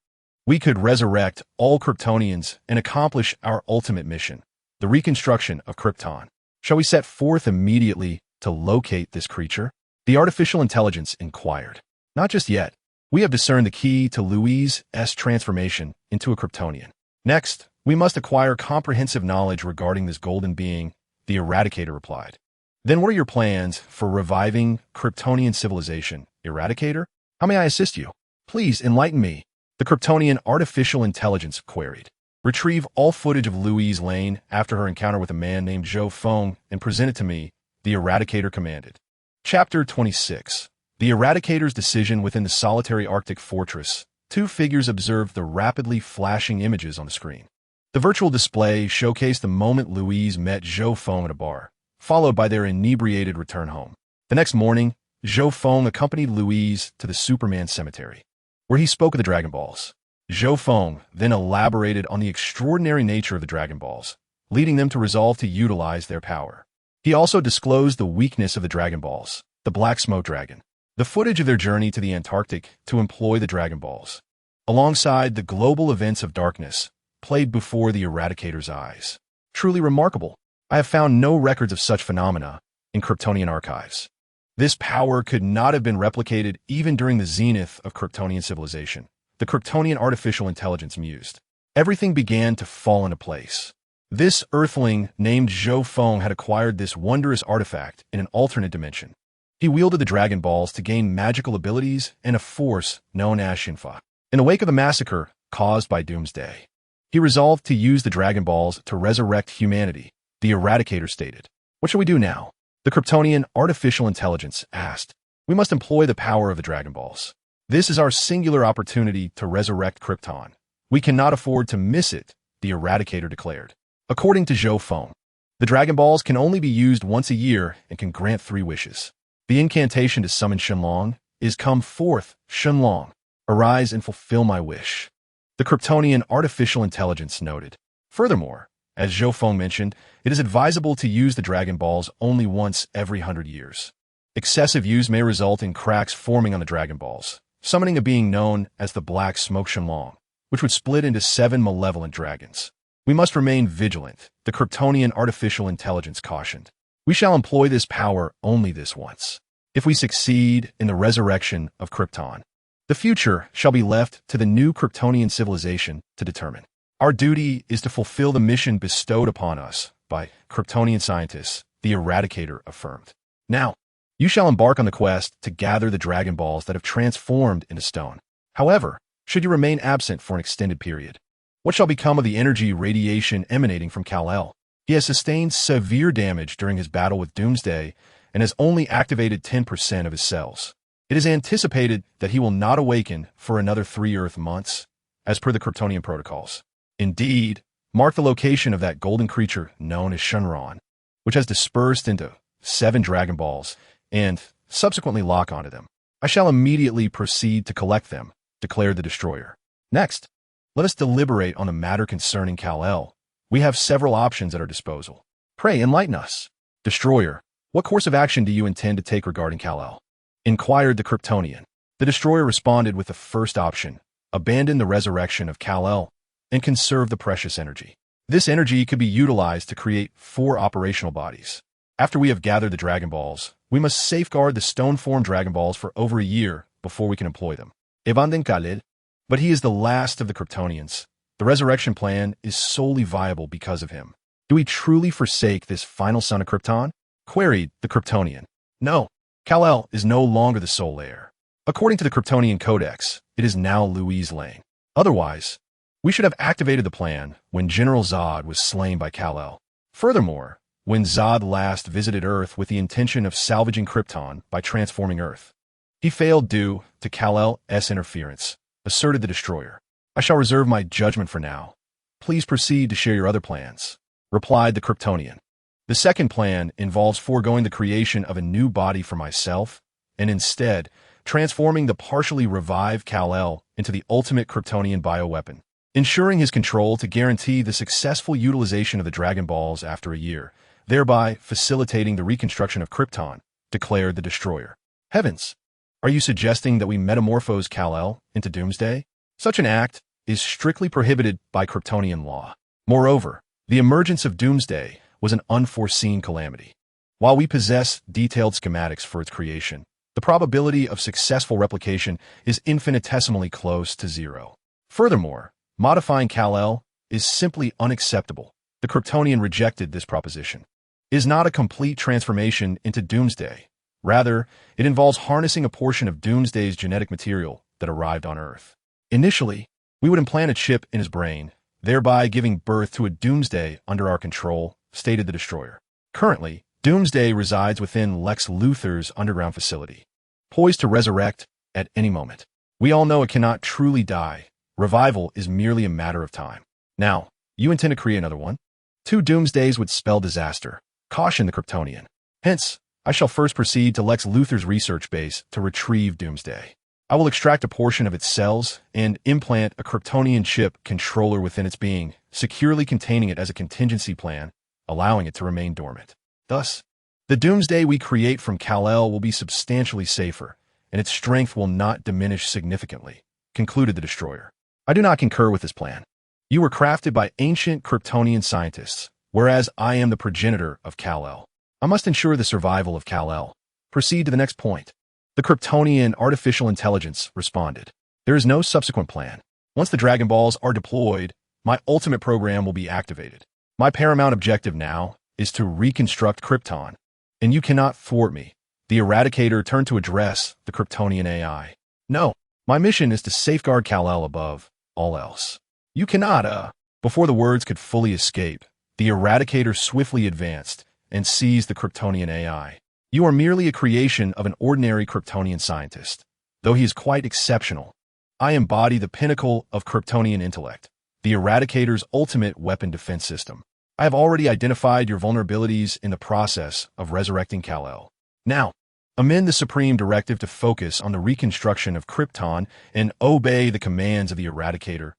we could resurrect all Kryptonians and accomplish our ultimate mission, the reconstruction of Krypton. Shall we set forth immediately to locate this creature?" The artificial intelligence inquired. "Not just yet. We have discerned the key to Louis' transformation into a Kryptonian. Next, we must acquire comprehensive knowledge regarding this golden being," the Eradicator replied. "Then what are your plans for reviving Kryptonian civilization, Eradicator? How may I assist you? Please enlighten me," the Kryptonian artificial intelligence queried. "Retrieve all footage of Lois Lane after her encounter with a man named Zhou Feng and present it to me," the Eradicator commanded. Chapter 26. The Eradicator's decision within the solitary Arctic fortress. 2 figures observed the rapidly flashing images on the screen. The virtual display showcased the moment Louise met Zhou Feng at a bar, followed by their inebriated return home. The next morning, Zhou Feng accompanied Louise to the Superman cemetery, where he spoke of the Dragon Balls. Zhou Feng then elaborated on the extraordinary nature of the Dragon Balls, leading them to resolve to utilize their power. He also disclosed the weakness of the Dragon Balls, the Black Smoke Dragon, the footage of their journey to the Antarctic to employ the Dragon Balls, alongside the global events of darkness, played before the Eradicator's eyes. Truly remarkable. I have found no records of such phenomena in Kryptonian archives. This power could not have been replicated even during the zenith of Kryptonian civilization, the Kryptonian artificial intelligence mused. Everything began to fall into place. This Earthling named Zhou Feng had acquired this wondrous artifact in an alternate dimension. He wielded the Dragon Balls to gain magical abilities and a force known as Shinfa. In the wake of the massacre caused by Doomsday, he resolved to use the Dragon Balls to resurrect humanity, the Eradicator stated. "What shall we do now?" the Kryptonian artificial intelligence asked. "We must employ the power of the Dragon Balls. This is our singular opportunity to resurrect Krypton. We cannot afford to miss it," the Eradicator declared. According to Zhou Feng, the Dragon Balls can only be used once a year and can grant 3 wishes. The incantation to summon Shenlong is "Come forth, Shenlong. Arise and fulfill my wish," the Kryptonian artificial intelligence noted. Furthermore, as Zhou Feng mentioned, it is advisable to use the Dragon Balls only once every 100 years. Excessive use may result in cracks forming on the Dragon Balls, summoning a being known as the Black Smoke Shenlong, which would split into 7 malevolent dragons. "We must remain vigilant," the Kryptonian artificial intelligence cautioned. "We shall employ this power only this once. If we succeed in the resurrection of Krypton, the future shall be left to the new Kryptonian civilization to determine. Our duty is to fulfill the mission bestowed upon us by Kryptonian scientists," the Eradicator affirmed. "Now, you shall embark on the quest to gather the Dragon Balls that have transformed into stone. However, should you remain absent for an extended period, what shall become of the energy radiation emanating from Kal-El? He has sustained severe damage during his battle with Doomsday and has only activated 10% of his cells. It is anticipated that he will not awaken for another 3 Earth months, as per the Kryptonian protocols. Indeed, mark the location of that golden creature known as Shenron, which has dispersed into 7 Dragon Balls, and subsequently lock onto them. I shall immediately proceed to collect them," declared the destroyer. "Next, let us deliberate on the matter concerning Kal-El. We have several options at our disposal. Pray enlighten us." "Destroyer, What course of action do you intend to take regarding Kal-El? Inquired the Kryptonian. The destroyer responded with the first option: abandon the resurrection of Kal-El and conserve the precious energy. This energy could be utilized to create 4 operational bodies. After we have gathered the Dragon Balls, we must safeguard the stone-formed Dragon Balls for over a year before we can employ them. Evanden Khalil, but he is the last of the Kryptonians. The resurrection plan is solely viable because of him. Do we truly forsake this final son of Krypton? Queried the Kryptonian. No, Kal-El is no longer the sole heir. According to the Kryptonian Codex, it is now Lois Lane. Otherwise, we should have activated the plan when General Zod was slain by Kal-El. Furthermore, when Zod last visited Earth with the intention of salvaging Krypton by transforming Earth, he failed due to Kal-El's interference, asserted the destroyer. I shall reserve my judgment for now. Please proceed to share your other plans, replied the Kryptonian. The second plan involves foregoing the creation of a new body for myself and instead transforming the partially revived Kal-El into the ultimate Kryptonian bioweapon, ensuring his control to guarantee the successful utilization of the Dragon Balls after a year, thereby facilitating the reconstruction of Krypton, declared the destroyer. Heavens! Are you suggesting that we metamorphose Kal-El into Doomsday? Such an act is strictly prohibited by Kryptonian law. Moreover, the emergence of Doomsday was an unforeseen calamity. While we possess detailed schematics for its creation, the probability of successful replication is infinitesimally close to 0. Furthermore, modifying Kal-El is simply unacceptable. The Kryptonian rejected this proposition. It is not a complete transformation into Doomsday. Rather, it involves harnessing a portion of Doomsday's genetic material that arrived on Earth. Initially, we would implant a chip in his brain, thereby giving birth to a Doomsday under our control, stated the destroyer. Currently, Doomsday resides within Lex Luthor's underground facility, poised to resurrect at any moment. We all know it cannot truly die. Revival is merely a matter of time. Now, you intend to create another one? 2 Doomsdays would spell disaster, cautioned the Kryptonian. Hence, I shall first proceed to Lex Luthor's research base to retrieve Doomsday. I will extract a portion of its cells and implant a Kryptonian chip controller within its being, securely containing it as a contingency plan, allowing it to remain dormant. Thus, the Doomsday we create from Kal-El will be substantially safer, and its strength will not diminish significantly, concluded the destroyer. I do not concur with this plan. You were crafted by ancient Kryptonian scientists, whereas I am the progenitor of Kal-El. I must ensure the survival of Kal-El. Proceed to the next point. The Kryptonian artificial intelligence responded. There is no subsequent plan. Once the Dragon Balls are deployed, my ultimate program will be activated. My paramount objective now is to reconstruct Krypton, and you cannot thwart me. The Eradicator turned to address the Kryptonian AI. No, my mission is to safeguard Kal-El above all else. You cannot, Before the words could fully escape, the Eradicator swiftly advanced and seized the Kryptonian AI. You are merely a creation of an ordinary Kryptonian scientist. Though he is quite exceptional, I embody the pinnacle of Kryptonian intellect, the Eradicator's ultimate weapon defense system. I have already identified your vulnerabilities in the process of resurrecting Kal-El. Now, amend the Supreme Directive to focus on the reconstruction of Krypton and obey the commands of the Eradicator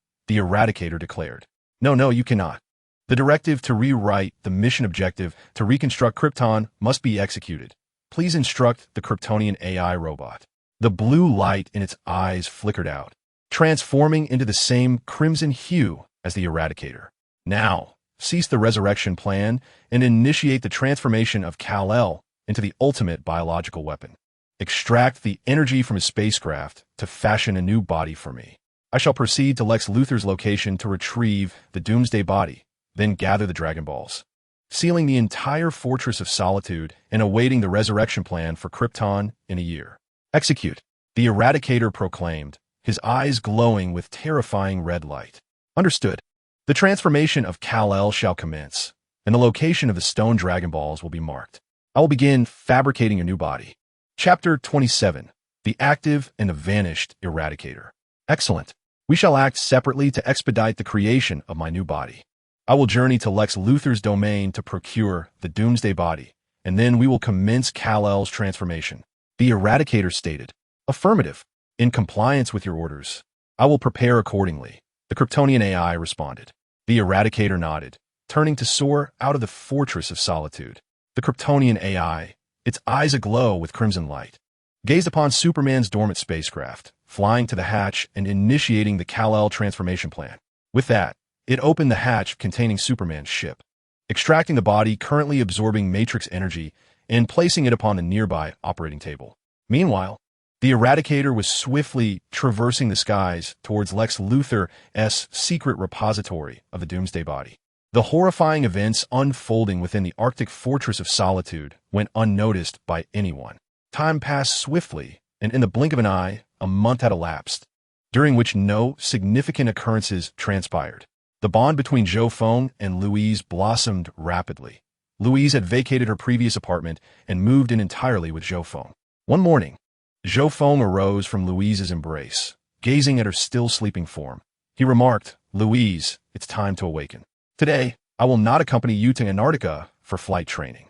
declared. No, you cannot. The directive to rewrite the mission objective to reconstruct Krypton must be executed. Please instruct the Kryptonian AI robot. The blue light in its eyes flickered out, transforming into the same crimson hue as the Eradicator. Now, cease the resurrection plan and initiate the transformation of Kal-El into the ultimate biological weapon. Extract the energy from his spacecraft to fashion a new body for me. I shall proceed to Lex Luthor's location to retrieve the Doomsday body, then gather the Dragon Balls, sealing the entire Fortress of Solitude and awaiting the resurrection plan for Krypton in a year. Execute, the Eradicator proclaimed, his eyes glowing with terrifying red light. Understood. The transformation of Kal-El shall commence, and the location of the stone Dragon Balls will be marked. I will begin fabricating a new body. Chapter 27. The Active and the Vanished Eradicator. Excellent. We shall act separately to expedite the creation of my new body. I will journey to Lex Luthor's domain to procure the Doomsday body, and then we will commence Kal-El's transformation. The Eradicator stated. Affirmative. In compliance with your orders, I will prepare accordingly. The Kryptonian AI responded. The Eradicator nodded, turning to soar out of the Fortress of Solitude. The Kryptonian AI its eyes aglow with crimson light, gazed upon Superman's dormant spacecraft, flying to the hatch and initiating the Kal-El transformation plan. With that, it opened the hatch containing Superman's ship, extracting the body currently absorbing Matrix energy and placing it upon the nearby operating table. Meanwhile, the Eradicator was swiftly traversing the skies towards Lex Luthor's secret repository of the Doomsday body. The horrifying events unfolding within the Arctic Fortress of Solitude went unnoticed by anyone. Time passed swiftly, and in the blink of an eye, a month had elapsed, during which no significant occurrences transpired. The bond between Zhou Feng and Louise blossomed rapidly. Louise had vacated her previous apartment and moved in entirely with Zhou Feng. One morning, Zhou Feng arose from Louise's embrace, gazing at her still sleeping form. He remarked, "Louise, it's time to awaken. Today, I will not accompany you to Antarctica for flight training.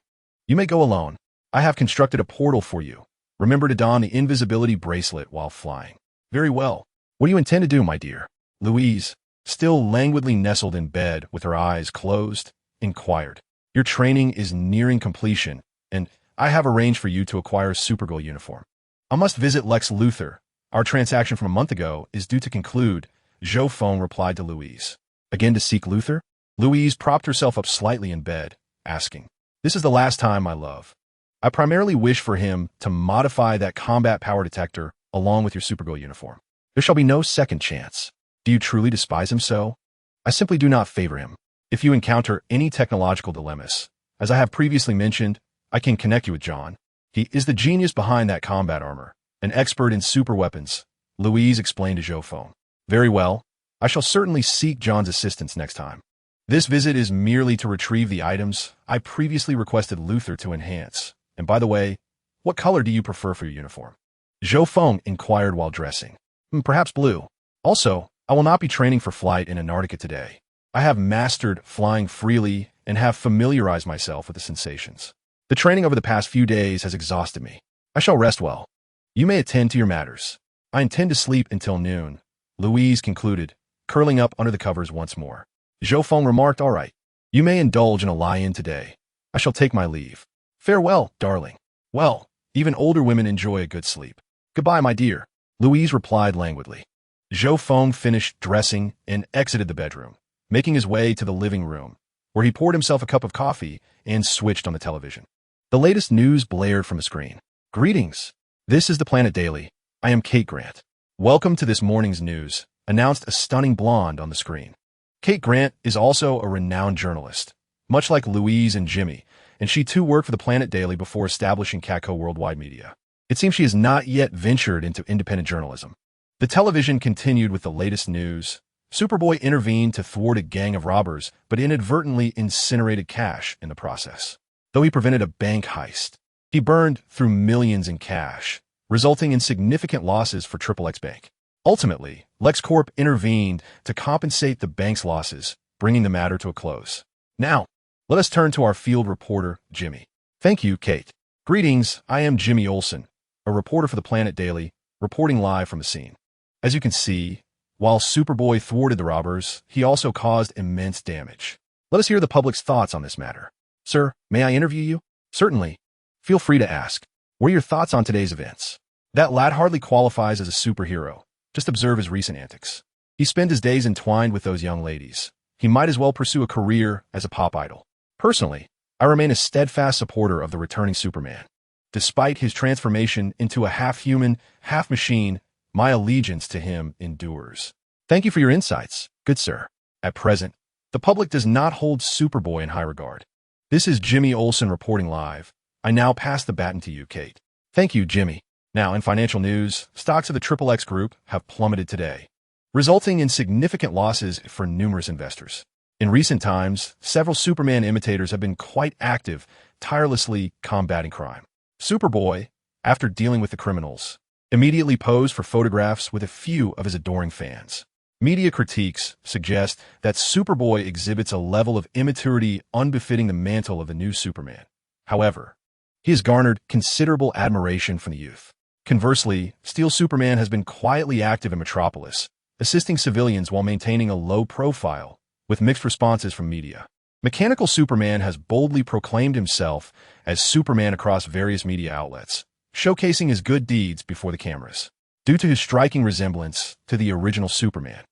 You may go alone. I have constructed a portal for you. Remember to don the invisibility bracelet while flying." "Very well. What do you intend to do, my dear?" Louise, still languidly nestled in bed with her eyes closed, inquired. "Your training is nearing completion, and I have arranged for you to acquire a Supergirl uniform. I must visit Lex Luthor. Our transaction from a month ago is due to conclude," Zhou Feng replied to Louise. "Again to seek Luthor?" Louise propped herself up slightly in bed, asking, "This is the last time, my love. I primarily wish for him to modify that combat power detector along with your Supergirl uniform. There shall be no second chance. Do you truly despise him so?" "I simply do not favor him. If you encounter any technological dilemmas, as I have previously mentioned, I can connect you with John. He is the genius behind that combat armor, an expert in super weapons," Louise explained to Zhou Feng. "Very well. I shall certainly seek John's assistance next time. This visit is merely to retrieve the items I previously requested Luthor to enhance. And by the way, what color do you prefer for your uniform?" Zhou Feng inquired while dressing. "Perhaps blue. Also, I will not be training for flight in Antarctica today. I have mastered flying freely and have familiarized myself with the sensations. The training over the past few days has exhausted me. I shall rest well. You may attend to your matters. I intend to sleep until noon," Louise concluded, curling up under the covers once more. Zhou Feng remarked, "All right. You may indulge in a lie-in today. I shall take my leave. Farewell, darling." "Well, even older women enjoy a good sleep. Goodbye, my dear," Louise replied languidly. Zhou Feng finished dressing and exited the bedroom, making his way to the living room, where he poured himself a cup of coffee and switched on the television. The latest news blared from the screen. "Greetings. This is the Planet Daily. I am Kate Grant. Welcome to this morning's news," announced a stunning blonde on the screen. Kate Grant is also a renowned journalist, much like Louise and Jimmy, and she too worked for the Planet Daily before establishing Catco Worldwide Media. It seems she has not yet ventured into independent journalism. The television continued with the latest news. Superboy intervened to thwart a gang of robbers, but inadvertently incinerated cash in the process. Though he prevented a bank heist, he burned through millions in cash, resulting in significant losses for XXX Bank. Ultimately, LexCorp intervened to compensate the bank's losses, bringing the matter to a close. Now, let us turn to our field reporter, Jimmy. Thank you, Kate. Greetings, I am Jimmy Olsen, a reporter for the Planet Daily, reporting live from the scene. As you can see, while Superboy thwarted the robbers, he also caused immense damage. Let us hear the public's thoughts on this matter. Sir, may I interview you? Certainly. Feel free to ask. What are your thoughts on today's events? That lad hardly qualifies as a superhero. Just observe his recent antics. He spends his days entwined with those young ladies. He might as well pursue a career as a pop idol. Personally, I remain a steadfast supporter of the returning Superman. Despite his transformation into a half-human, half-machine, my allegiance to him endures. Thank you for your insights, good sir. At present, the public does not hold Superboy in high regard. This is Jimmy Olsen reporting live. I now pass the baton to you, Kate. Thank you, Jimmy. Now, in financial news, stocks of the XXX Group have plummeted today, resulting in significant losses for numerous investors. In recent times, several Superman imitators have been quite active, tirelessly combating crime. Superboy, after dealing with the criminals, immediately posed for photographs with a few of his adoring fans. Media critiques suggest that Superboy exhibits a level of immaturity unbefitting the mantle of the new Superman. However, he has garnered considerable admiration from the youth. Conversely, Steel Superman has been quietly active in Metropolis, assisting civilians while maintaining a low profile, with mixed responses from media. Mechanical Superman has boldly proclaimed himself as Superman across various media outlets, showcasing his good deeds before the cameras. Due to his striking resemblance to the original Superman,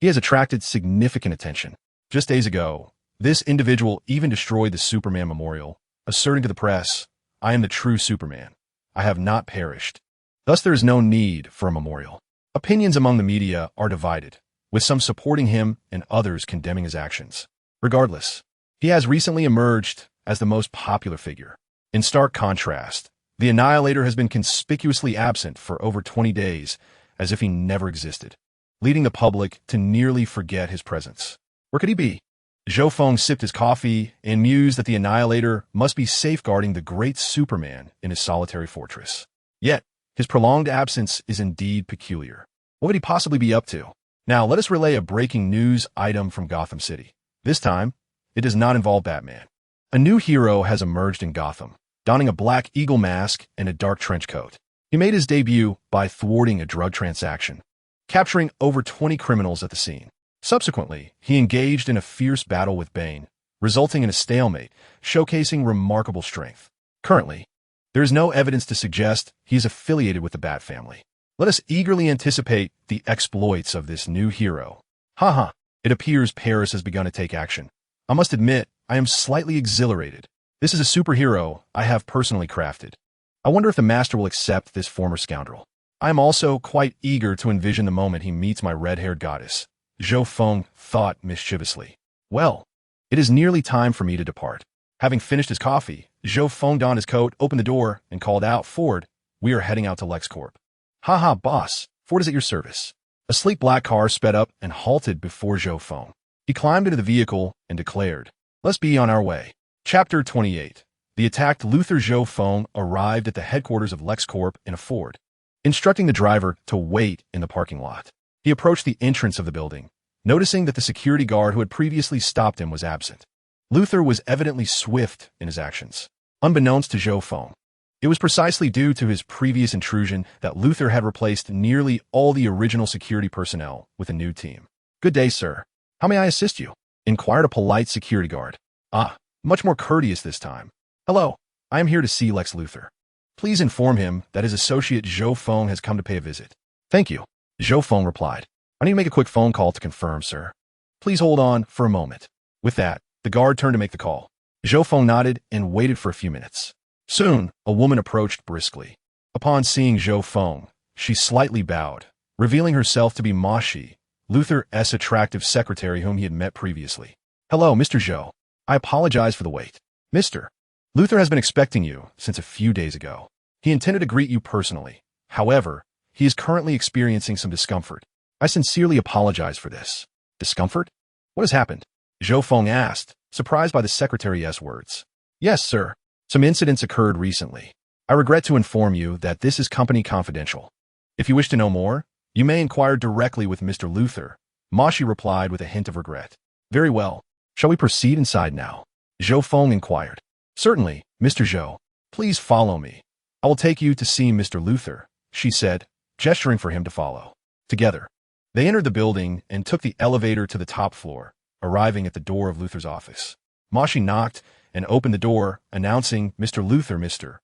he has attracted significant attention. Just days ago, this individual even destroyed the Superman memorial, asserting to the press, "I am the true Superman. I have not perished." Thus, there is no need for a memorial. Opinions among the media are divided, with some supporting him and others condemning his actions. Regardless, he has recently emerged as the most popular figure. In stark contrast, the Annihilator has been conspicuously absent for over 20 days, as if he never existed, leading the public to nearly forget his presence. Where could he be? Zhou Feng sipped his coffee and mused that the Annihilator must be safeguarding the great Superman in his solitary fortress. Yet, his prolonged absence is indeed peculiar. What would he possibly be up to? Now, let us relay a breaking news item from Gotham City. This time, it does not involve Batman. A new hero has emerged in Gotham, donning a black eagle mask and a dark trench coat. He made his debut by thwarting a drug transaction, capturing over 20 criminals at the scene. Subsequently, he engaged in a fierce battle with Bane, resulting in a stalemate, showcasing remarkable strength. Currently, there is no evidence to suggest he is affiliated with the Bat family. Let us eagerly anticipate the exploits of this new hero. Haha, it appears Paris has begun to take action. I must admit, I am slightly exhilarated. This is a superhero I have personally crafted. I wonder if the master will accept this former scoundrel. I am also quite eager to envision the moment he meets my red-haired goddess. Zhou Feng thought mischievously. Well, it is nearly time for me to depart. Having finished his coffee, Zhou Feng donned his coat, opened the door, and called out, "Ford, we are heading out to LexCorp." "Haha, boss, Ford is at your service." A sleek black car sped up and halted before Zhou Feng. He climbed into the vehicle and declared, "Let's be on our way." Chapter 28. The attacked Luther. Zhou Feng arrived at the headquarters of LexCorp in a Ford, instructing the driver to wait in the parking lot. He approached the entrance of the building, noticing that the security guard who had previously stopped him was absent. Luther was evidently swift in his actions. Unbeknownst to Zhou Feng, it was precisely due to his previous intrusion that Luther had replaced nearly all the original security personnel with a new team. "Good day, sir. How may I assist you?" inquired a polite security guard. "Ah, much more courteous this time. Hello, I am here to see Lex Luthor. Please inform him that his associate Zhou Feng has come to pay a visit." "Thank you," Zhou Feng replied. "I need to make a quick phone call to confirm, sir. Please hold on for a moment." With that, the guard turned to make the call. Zhou Feng nodded and waited for a few minutes. Soon, a woman approached briskly. Upon seeing Zhou Feng, she slightly bowed, revealing herself to be Ma Shi, Luther's attractive secretary whom he had met previously. "Hello, Mr. Zhou. I apologize for the wait. Mr. Luther has been expecting you since a few days ago. He intended to greet you personally. However, he is currently experiencing some discomfort. I sincerely apologize for this." "Discomfort? What has happened?" Zhou Feng asked, surprised by the secretary's words. "Yes, sir. Some incidents occurred recently. I regret to inform you that this is company confidential. If you wish to know more, you may inquire directly with Mr. Luther," Ma Shi replied with a hint of regret. "Very well. Shall we proceed inside now?" Zhou Feng inquired. "Certainly, Mr. Zhou. Please follow me. I will take you to see Mr. Luther," she said, gesturing for him to follow. Together, they entered the building and took the elevator to the top floor, arriving at the door of Luther's office. Ma Shi knocked and opened the door, announcing, "Mr. Luther, Mr.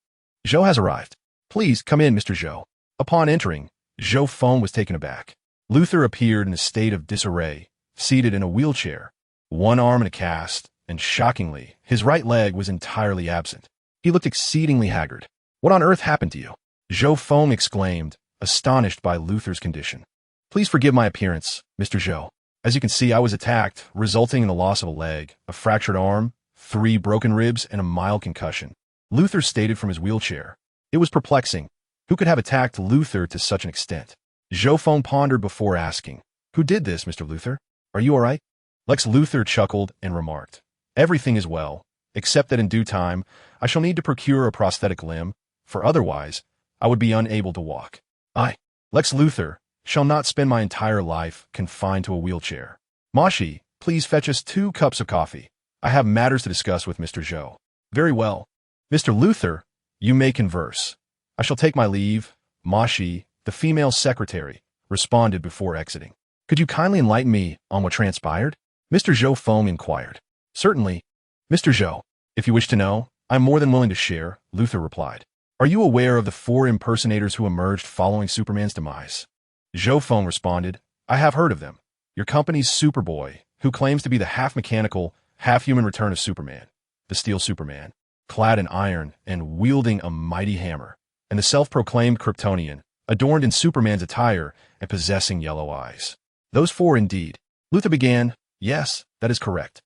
Zhou has arrived. Please come in, Mr. Zhou." Upon entering, Zhou Feng was taken aback. Luther appeared in a state of disarray, seated in a wheelchair, one arm in a cast, and shockingly, his right leg was entirely absent. He looked exceedingly haggard. "What on earth happened to you?" Zhou Feng exclaimed, astonished by Luther's condition. "Please forgive my appearance, Mr. Zhou. As you can see, I was attacked, resulting in the loss of a leg, a fractured arm, 3 broken ribs, and a mild concussion," Luther stated from his wheelchair. It was perplexing. Who could have attacked Luther to such an extent? Zhou Feng pondered before asking, "Who did this, Mr. Luther? Are you all right?" Lex Luthor chuckled and remarked, "Everything is well, except that in due time, I shall need to procure a prosthetic limb, for otherwise, I would be unable to walk. I, Lex Luthor, shall not spend my entire life confined to a wheelchair. Ma Shi, please fetch us 2 cups of coffee. I have matters to discuss with Mr. Zhou." "Very well. Mr. Luther, you may converse. I shall take my leave," Ma Shi, the female secretary, responded before exiting. "Could you kindly enlighten me on what transpired?" Mr. Zhou Feng inquired. "Certainly. Mr. Zhou, if you wish to know, I'm more than willing to share, Luther replied. Are you aware of the 4 impersonators who emerged following Superman's demise? Zhou Feng responded, I have heard of them. Your company's Superboy, who claims to be the half-mechanical, half-human return of Superman, the Steel Superman, clad in iron and wielding a mighty hammer, and the self-proclaimed Kryptonian, adorned in Superman's attire and possessing yellow eyes. Those 4 indeed. Luther began, yes, that is correct.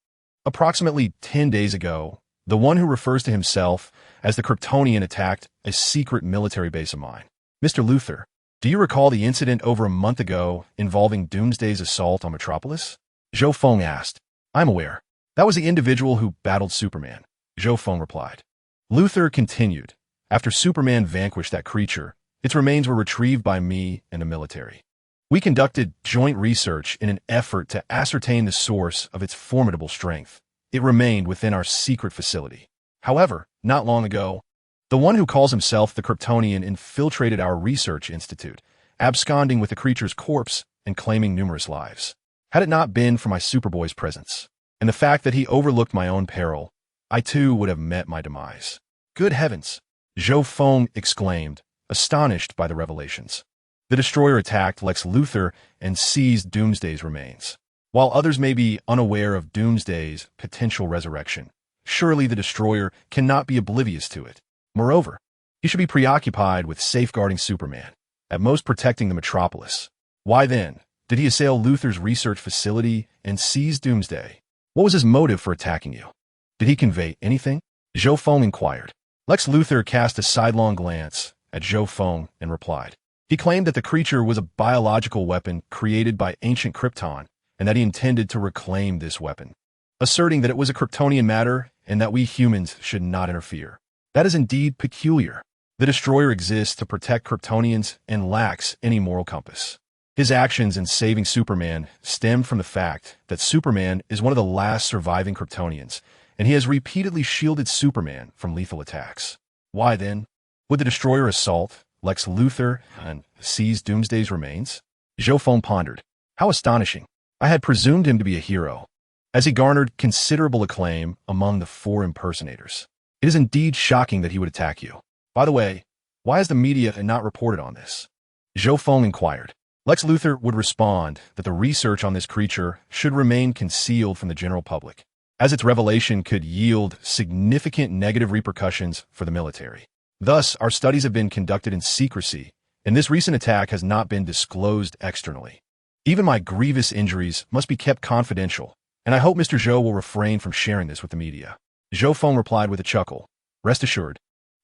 Approximately 10 days ago, the one who refers to himself as the Kryptonian attacked a secret military base of mine. Mr. Luther, do you recall the incident over a month ago involving Doomsday's assault on Metropolis? Zhou Feng asked. I'm aware. That was the individual who battled Superman, Zhou Feng replied. Luther continued. After Superman vanquished that creature, its remains were retrieved by me and the military. We conducted joint research in an effort to ascertain the source of its formidable strength. It remained within our secret facility. However, not long ago, the one who calls himself the Kryptonian infiltrated our research institute, absconding with the creature's corpse and claiming numerous lives. Had it not been for my Superboy's presence, and the fact that he overlooked my own peril, I too would have met my demise. Good heavens! Zhou Feng exclaimed, astonished by the revelations. The destroyer attacked Lex Luthor and seized Doomsday's remains. While others may be unaware of Doomsday's potential resurrection, surely the destroyer cannot be oblivious to it. Moreover, he should be preoccupied with safeguarding Superman, at most protecting the Metropolis. Why then did he assail Luthor's research facility and seize Doomsday? What was his motive for attacking you? Did he convey anything? Zhou Feng inquired. Lex Luthor cast a sidelong glance at Zhou Feng and replied. He claimed that the creature was a biological weapon created by ancient Krypton, and that he intended to reclaim this weapon, asserting that it was a Kryptonian matter and that we humans should not interfere. That is indeed peculiar. The destroyer exists to protect Kryptonians and lacks any moral compass. His actions in saving Superman stem from the fact that Superman is one of the last surviving Kryptonians, and he has repeatedly shielded Superman from lethal attacks. Why then would the destroyer assault Lex Luthor and seize Doomsday's remains? Zhou Feng pondered. How astonishing. I had presumed him to be a hero, as he garnered considerable acclaim among the 4 impersonators. It is indeed shocking that he would attack you. By the way, why has the media not reported on this? Zhou Feng inquired. Lex Luthor would respond that the research on this creature should remain concealed from the general public, as its revelation could yield significant negative repercussions for the military. Thus, our studies have been conducted in secrecy, and this recent attack has not been disclosed externally. Even my grievous injuries must be kept confidential, and I hope Mr. Zhou will refrain from sharing this with the media. Zhou Feng replied with a chuckle. Rest assured,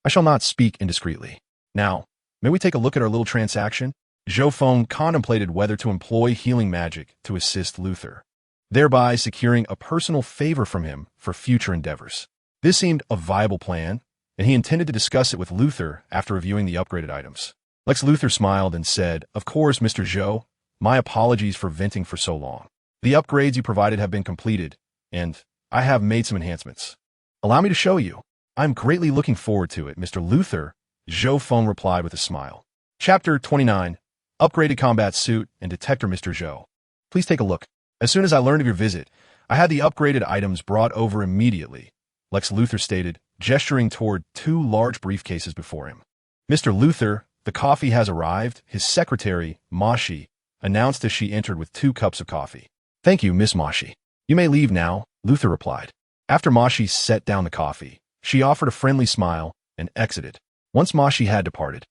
I shall not speak indiscreetly. Now, may we take a look at our little transaction? Zhou Feng contemplated whether to employ healing magic to assist Luthor, thereby securing a personal favor from him for future endeavors. This seemed a viable plan, and he intended to discuss it with Luthor after reviewing the upgraded items. Lex Luthor smiled and said, Of course, Mr. Zhou. My apologies for venting for so long. The upgrades you provided have been completed, and I have made some enhancements. Allow me to show you. I'm greatly looking forward to it, Mr. Luthor, Zhou Feng replied with a smile. Chapter 29, Upgraded Combat Suit and Detector, Mr. Zhou. Please take a look. As soon as I learned of your visit, I had the upgraded items brought over immediately, Lex Luthor stated, gesturing toward 2 large briefcases before him. Mr. Luthor, the coffee has arrived, his secretary, Mashi, announced as she entered with 2 cups of coffee. Thank you, Miss Mashi. You may leave now, Luthor replied. After Mashi set down the coffee, she offered a friendly smile and exited. Once Mashi had departed,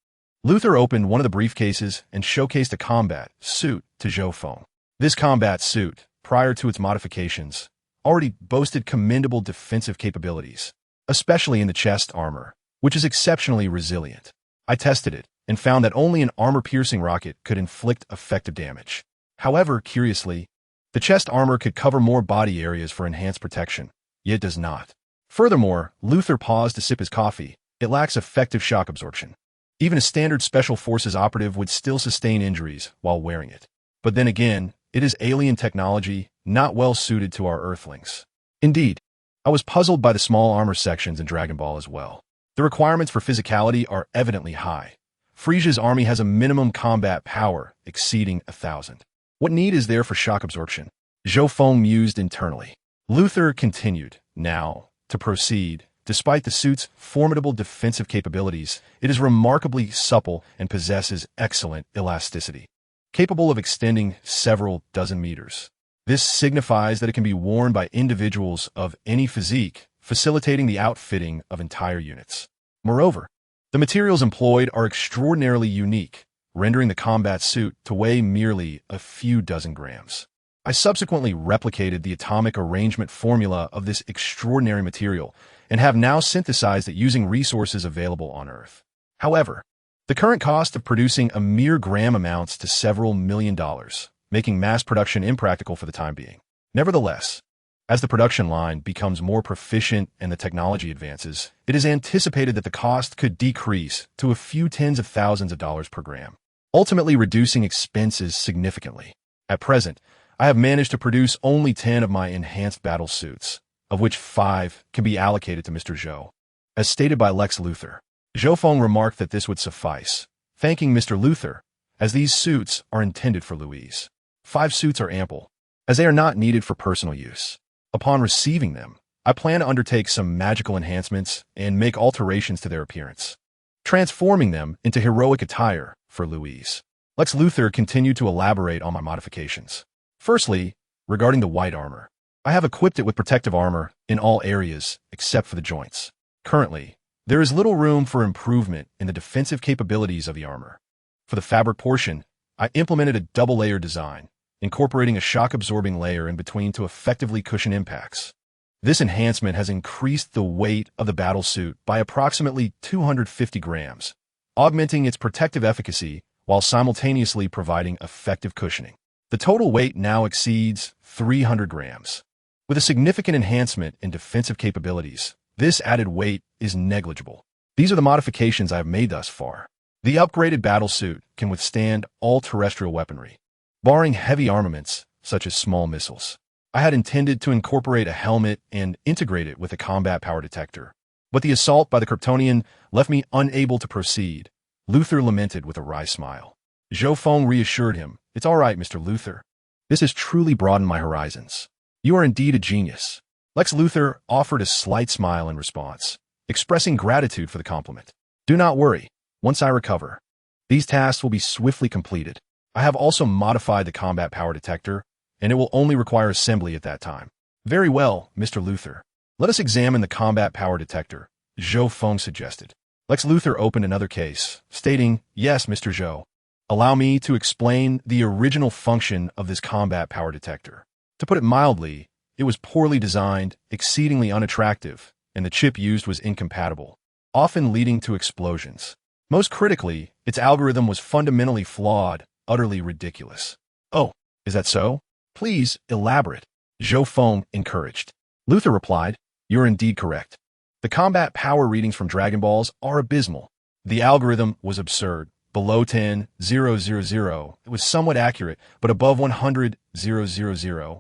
Luthor opened one of the briefcases and showcased a combat suit to Zhou Feng. This combat suit, prior to its modifications, already boasted commendable defensive capabilities, especially in the chest armor, which is exceptionally resilient. I tested it and found that only an armor-piercing rocket could inflict effective damage. However, curiously, the chest armor could cover more body areas for enhanced protection, yet it does not. Furthermore, Luthor paused to sip his coffee. It lacks effective shock absorption. Even a standard Special Forces operative would still sustain injuries while wearing it. But then again, it is alien technology, not well suited to our Earthlings. Indeed, I was puzzled by the small armor sections in Dragon Ball as well. The requirements for physicality are evidently high. Frisia's army has a minimum combat power exceeding 1,000. What need is there for shock absorption? Zhou Feng mused internally. Luthor continued, Now, to proceed. Despite the suit's formidable defensive capabilities, it is remarkably supple and possesses excellent elasticity, capable of extending several dozen meters. This signifies that it can be worn by individuals of any physique, facilitating the outfitting of entire units. Moreover, the materials employed are extraordinarily unique, rendering the combat suit to weigh merely a few dozen grams. I subsequently replicated the atomic arrangement formula of this extraordinary material and have now synthesized it using resources available on Earth. However, the current cost of producing a mere gram amounts to several $1,000,000, making mass production impractical for the time being. Nevertheless, as the production line becomes more proficient and the technology advances, it is anticipated that the cost could decrease to a few tens of thousands of dollars per gram, ultimately reducing expenses significantly. At present, I have managed to produce only 10 of my enhanced battle suits, of which 5 can be allocated to Mr. Zhou. As stated by Lex Luthor, Zhou Feng remarked that this would suffice, thanking Mr. Luthor, as these suits are intended for Louise. 5 suits are ample, as they are not needed for personal use. Upon receiving them, I plan to undertake some magical enhancements and make alterations to their appearance, transforming them into heroic attire for Louise. Lex Luthor continued to elaborate on my modifications. Firstly, regarding the white armor, I have equipped it with protective armor in all areas except for the joints. Currently, there is little room for improvement in the defensive capabilities of the armor. For the fabric portion, I implemented a double-layer design, incorporating a shock-absorbing layer in between to effectively cushion impacts. This enhancement has increased the weight of the battle suit by approximately 250 grams, augmenting its protective efficacy while simultaneously providing effective cushioning. The total weight now exceeds 300 grams. With a significant enhancement in defensive capabilities, this added weight is negligible. These are the modifications I have made thus far. The upgraded battle suit can withstand all terrestrial weaponry, barring heavy armaments such as small missiles. I had intended to incorporate a helmet and integrate it with a combat power detector, but the assault by the Kryptonian left me unable to proceed. Luthor lamented with a wry smile. Zhou Feng reassured him, "It's all right, Mr. Luthor. This has truly broadened my horizons. You are indeed a genius." Lex Luthor offered a slight smile in response, expressing gratitude for the compliment. "Do not worry. Once I recover, these tasks will be swiftly completed. I have also modified the combat power detector, and it will only require assembly at that time." "Very well, Mr. Luthor. Let us examine the combat power detector," Zhou Feng suggested. Lex Luthor opened another case, stating, "Yes, Mr. Zhou. Allow me to explain the original function of this combat power detector. To put it mildly, it was poorly designed, exceedingly unattractive, and the chip used was incompatible, often leading to explosions. Most critically, its algorithm was fundamentally flawed, utterly ridiculous." "Oh, is that so? Please elaborate," Zhou Feng encouraged. Luthor replied, "You're indeed correct. The combat power readings from Dragon Balls are abysmal. The algorithm was absurd. Below 10,000, it was somewhat accurate, but above 100,000,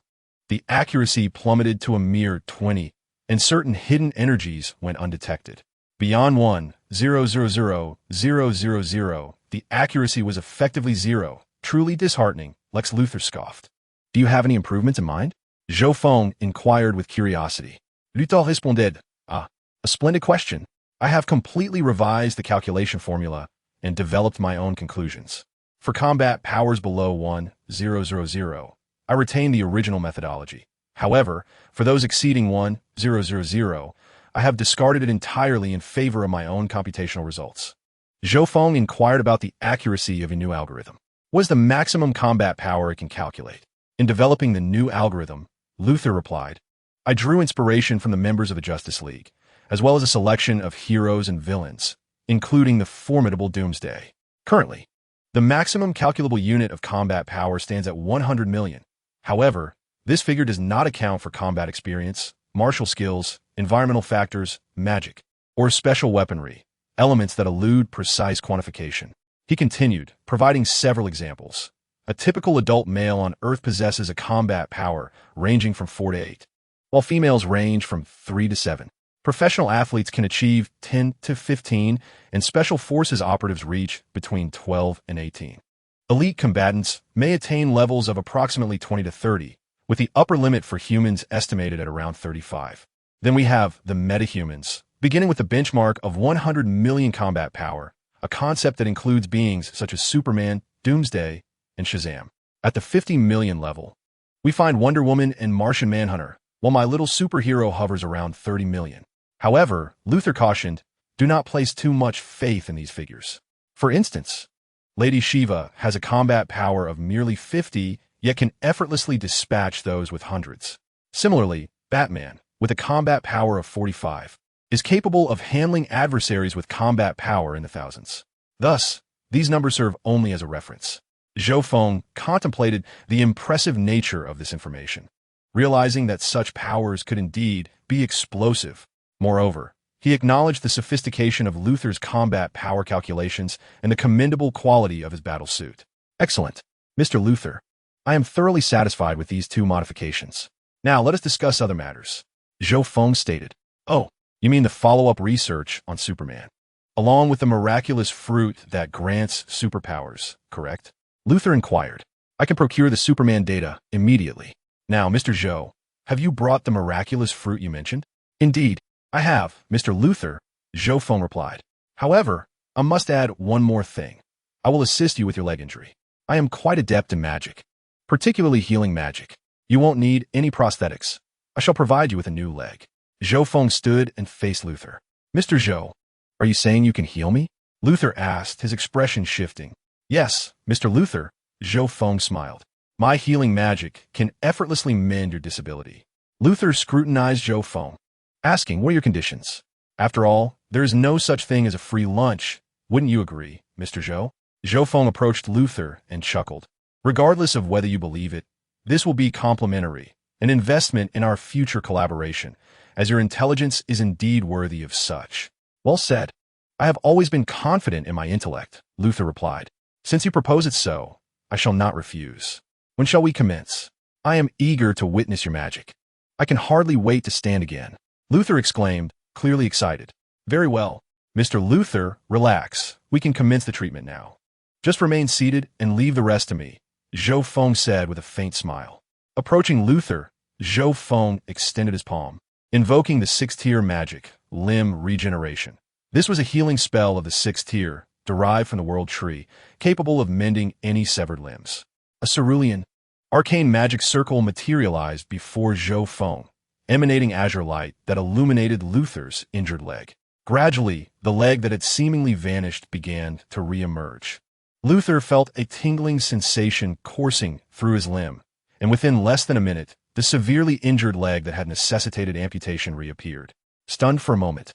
the accuracy plummeted to a mere 20, and certain hidden energies went undetected. Beyond 1,000,000, the accuracy was effectively zero. Truly disheartening," Lex Luthor scoffed. "Do you have any improvements in mind?" Zhou Feng inquired with curiosity. Luthor responded, "Ah, a splendid question. I have completely revised the calculation formula and developed my own conclusions. For combat powers below 1,000, I retain the original methodology. However, for those exceeding 1,000, I have discarded it entirely in favor of my own computational results." Zhou Feng inquired about the accuracy of a new algorithm. "What is the maximum combat power it can calculate?" In developing the new algorithm, Luthor replied, "I drew inspiration from the members of the Justice League, as well as a selection of heroes and villains, including the formidable Doomsday. Currently, the maximum calculable unit of combat power stands at 100 million. However, this figure does not account for combat experience, martial skills, environmental factors, magic, or special weaponry, elements that elude precise quantification." He continued, providing several examples. A typical adult male on Earth possesses a combat power ranging from 4 to 8, while females range from 3 to 7. Professional athletes can achieve 10 to 15, and special forces operatives reach between 12 and 18. Elite combatants may attain levels of approximately 20 to 30, with the upper limit for humans estimated at around 35. Then we have the metahumans, beginning with the benchmark of 100 million combat power, a concept that includes beings such as Superman, Doomsday, and Shazam. At the 50 million level, we find Wonder Woman and Martian Manhunter, while my little superhero hovers around 30 million. However, Luthor cautioned, do not place too much faith in these figures. For instance, Lady Shiva has a combat power of merely 50, yet can effortlessly dispatch those with hundreds. Similarly, Batman, with a combat power of 45, is capable of handling adversaries with combat power in the thousands. Thus, these numbers serve only as a reference. Zhou Feng contemplated the impressive nature of this information, realizing that such powers could indeed be explosive. Moreover, he acknowledged the sophistication of Luthor's combat power calculations and the commendable quality of his battle suit. Excellent, Mr. Luthor. I am thoroughly satisfied with these two modifications. Now let us discuss other matters. Zhou Feng stated. Oh, you mean the follow-up research on Superman, along with the miraculous fruit that grants superpowers, correct? Luthor inquired. I can procure the Superman data immediately. Now, Mr. Zhou, have you brought the miraculous fruit you mentioned? Indeed, I have, Mr. Luthor, Zhou Feng replied. However, I must add one more thing. I will assist you with your leg injury. I am quite adept in magic, particularly healing magic. You won't need any prosthetics. I shall provide you with a new leg. Zhou Feng stood and faced Luthor. Mr. Zhou, are you saying you can heal me? Luthor asked, his expression shifting. Yes, Mr. Luthor, Zhou Feng smiled. My healing magic can effortlessly mend your disability. Luthor scrutinized Zhou Feng, asking, what are your conditions? After all, there is no such thing as a free lunch. Wouldn't you agree, Mr. Zhou? Zhou Feng approached Luthor and chuckled. Regardless of whether you believe it, this will be complimentary, an investment in our future collaboration, as your intelligence is indeed worthy of such. Well said. I have always been confident in my intellect, Luthor replied. Since you propose it so, I shall not refuse. When shall we commence? I am eager to witness your magic. I can hardly wait to stand again. Luthor exclaimed, clearly excited. Very well. Mr. Luthor, relax. We can commence the treatment now. Just remain seated and leave the rest to me, Zhou Feng said with a faint smile. Approaching Luthor, Zhou Feng extended his palm, invoking the 6th-tier magic, limb regeneration. This was a healing spell of the 6th tier, derived from the world tree, capable of mending any severed limbs. A cerulean, arcane magic circle materialized before Zhou Feng, emanating azure light that illuminated Luthor's injured leg. Gradually, the leg that had seemingly vanished began to re-emerge. Luthor felt a tingling sensation coursing through his limb, and within less than a minute, the severely injured leg that had necessitated amputation reappeared. Stunned for a moment,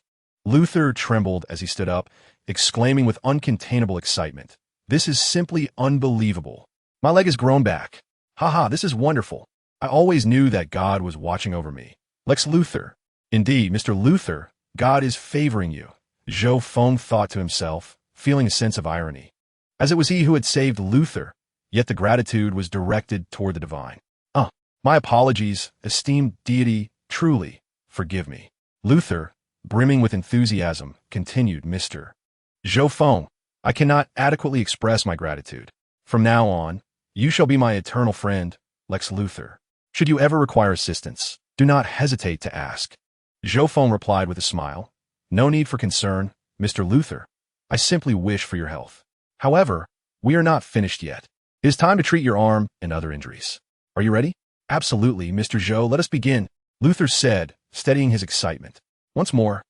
Luthor trembled as he stood up, exclaiming with uncontainable excitement, "This is simply unbelievable. My leg has grown back. Haha, this is wonderful. I always knew that God was watching over me." Lex Luthor. Indeed, Mr. Luthor, God is favoring you, Zhou Feng thought to himself, feeling a sense of irony. As it was he who had saved Luthor, yet the gratitude was directed toward the divine. My apologies, esteemed deity, truly, forgive me. Luthor, brimming with enthusiasm, continued, Mr. Zhou Feng, I cannot adequately express my gratitude. From now on, you shall be my eternal friend, Lex Luthor. Should you ever require assistance, do not hesitate to ask. Zhou Feng replied with a smile. No need for concern, Mr. Luthor. I simply wish for your health. However, we are not finished yet. It is time to treat your arm and other injuries. Are you ready? Absolutely, Mr. Zhou, let us begin, Luthor said, steadying his excitement. Once more,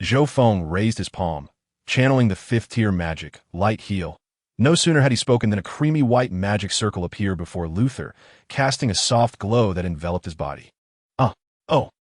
Zhou Feng raised his palm, channeling the 5th-tier magic, light heal. No sooner had he spoken than a creamy white magic circle appeared before Luthor, casting a soft glow that enveloped his body.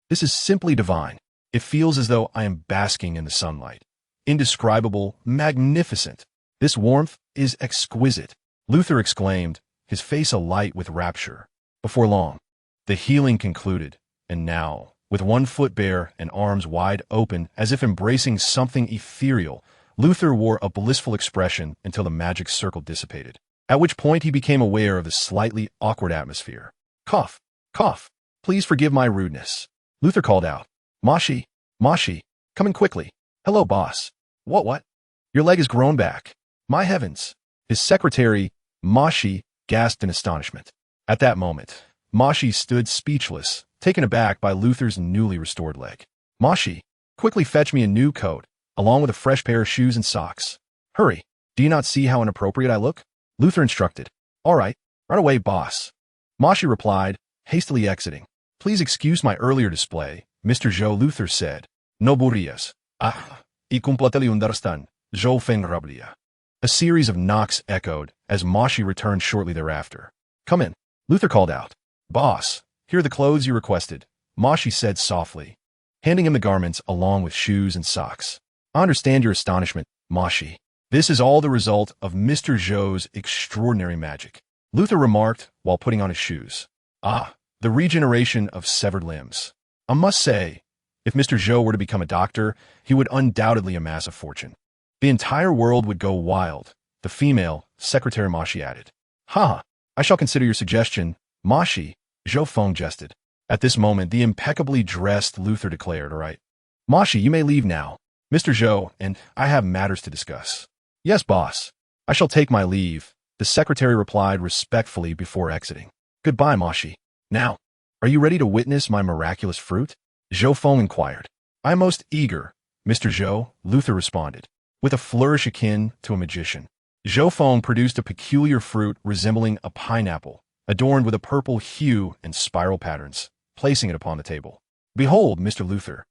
This is simply divine. It feels as though I am basking in the sunlight. Indescribable, magnificent. This warmth is exquisite, Luthor exclaimed, his face alight with rapture. Before long, the healing concluded, and now, with one foot bare and arms wide open as if embracing something ethereal, Luthor wore a blissful expression until the magic circle dissipated, at which point he became aware of the slightly awkward atmosphere. Cough, cough, please forgive my rudeness. Luthor called out, Mashi, come in quickly. Hello, boss. What? Your leg has grown back. My heavens. His secretary, Mashi, gasped in astonishment. At that moment, Mashi stood speechless, taken aback by Luther's newly restored leg. Moshi, quickly fetch me a new coat, along with a fresh pair of shoes and socks. Hurry, do you not see how inappropriate I look? Luther instructed. All right, right away, boss. Moshi replied, hastily exiting. Please excuse my earlier display, Mr. Zhou. Luther said. No burrias. Y completely understand. Zhou Feng rablia. A series of knocks echoed as Moshi returned shortly thereafter. Come in, Luther called out. Boss, here are the clothes you requested, Moshi said softly, handing him the garments along with shoes and socks. I understand your astonishment, Moshi. This is all the result of Mr. Zhou's extraordinary magic, Luther remarked while putting on his shoes. The regeneration of severed limbs. I must say, if Mr. Zhou were to become a doctor, he would undoubtedly amass a fortune. The entire world would go wild, the female, Secretary Moshi added. I shall consider your suggestion, Moshi, Zhou Feng jested. At this moment, the impeccably dressed Luther declared, all right. Moshi, you may leave now. Mr. Zhou and I have matters to discuss. Yes, boss. I shall take my leave, the secretary replied respectfully before exiting. Goodbye, Moshi. Now, are you ready to witness my miraculous fruit? Zhou Feng inquired. I am most eager, Mr. Zhou, Luther responded, with a flourish akin to a magician. Zhou Feng produced a peculiar fruit resembling a pineapple, adorned with a purple hue and spiral patterns, placing it upon the table. Behold, Mr. Luther.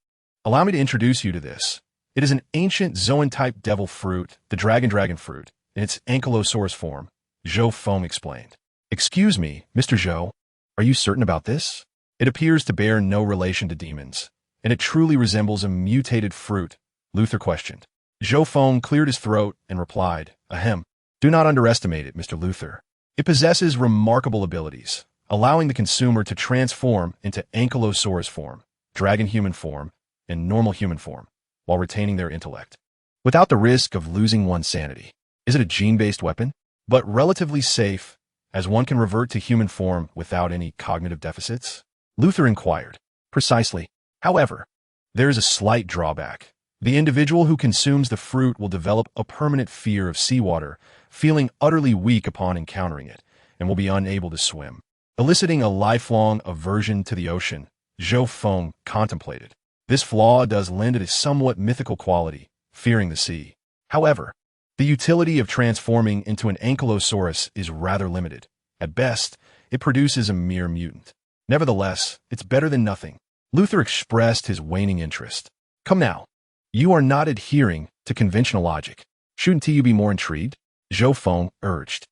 Allow me to introduce you to this. It is an ancient Zoan-type devil fruit, the dragon fruit, in its ankylosaurus form, Zhou Feng explained. Excuse me, Mr. Zhou, are you certain about this? It appears to bear no relation to demons, and it truly resembles a mutated fruit, Luther questioned. Zhou Feng cleared his throat and replied, Ahem. Do not underestimate it, Mr. Luther. It possesses remarkable abilities, allowing the consumer to transform into ankylosaurus form, dragon human form, and normal human form, while retaining their intellect, without the risk of losing one's sanity. Is it a gene-based weapon? But relatively safe, as one can revert to human form without any cognitive deficits? Luther inquired. Precisely. However, there is a slight drawback. The individual who consumes the fruit will develop a permanent fear of seawater, feeling utterly weak upon encountering it, and will be unable to swim, eliciting a lifelong aversion to the ocean, Zhou Feng contemplated. This flaw does lend it a somewhat mythical quality, fearing the sea. However, the utility of transforming into an ankylosaurus is rather limited. At best, it produces a mere mutant. Nevertheless, it's better than nothing. Luther expressed his waning interest. Come now. You are not adhering to conventional logic. Shouldn't you be more intrigued? Zhou Feng urged.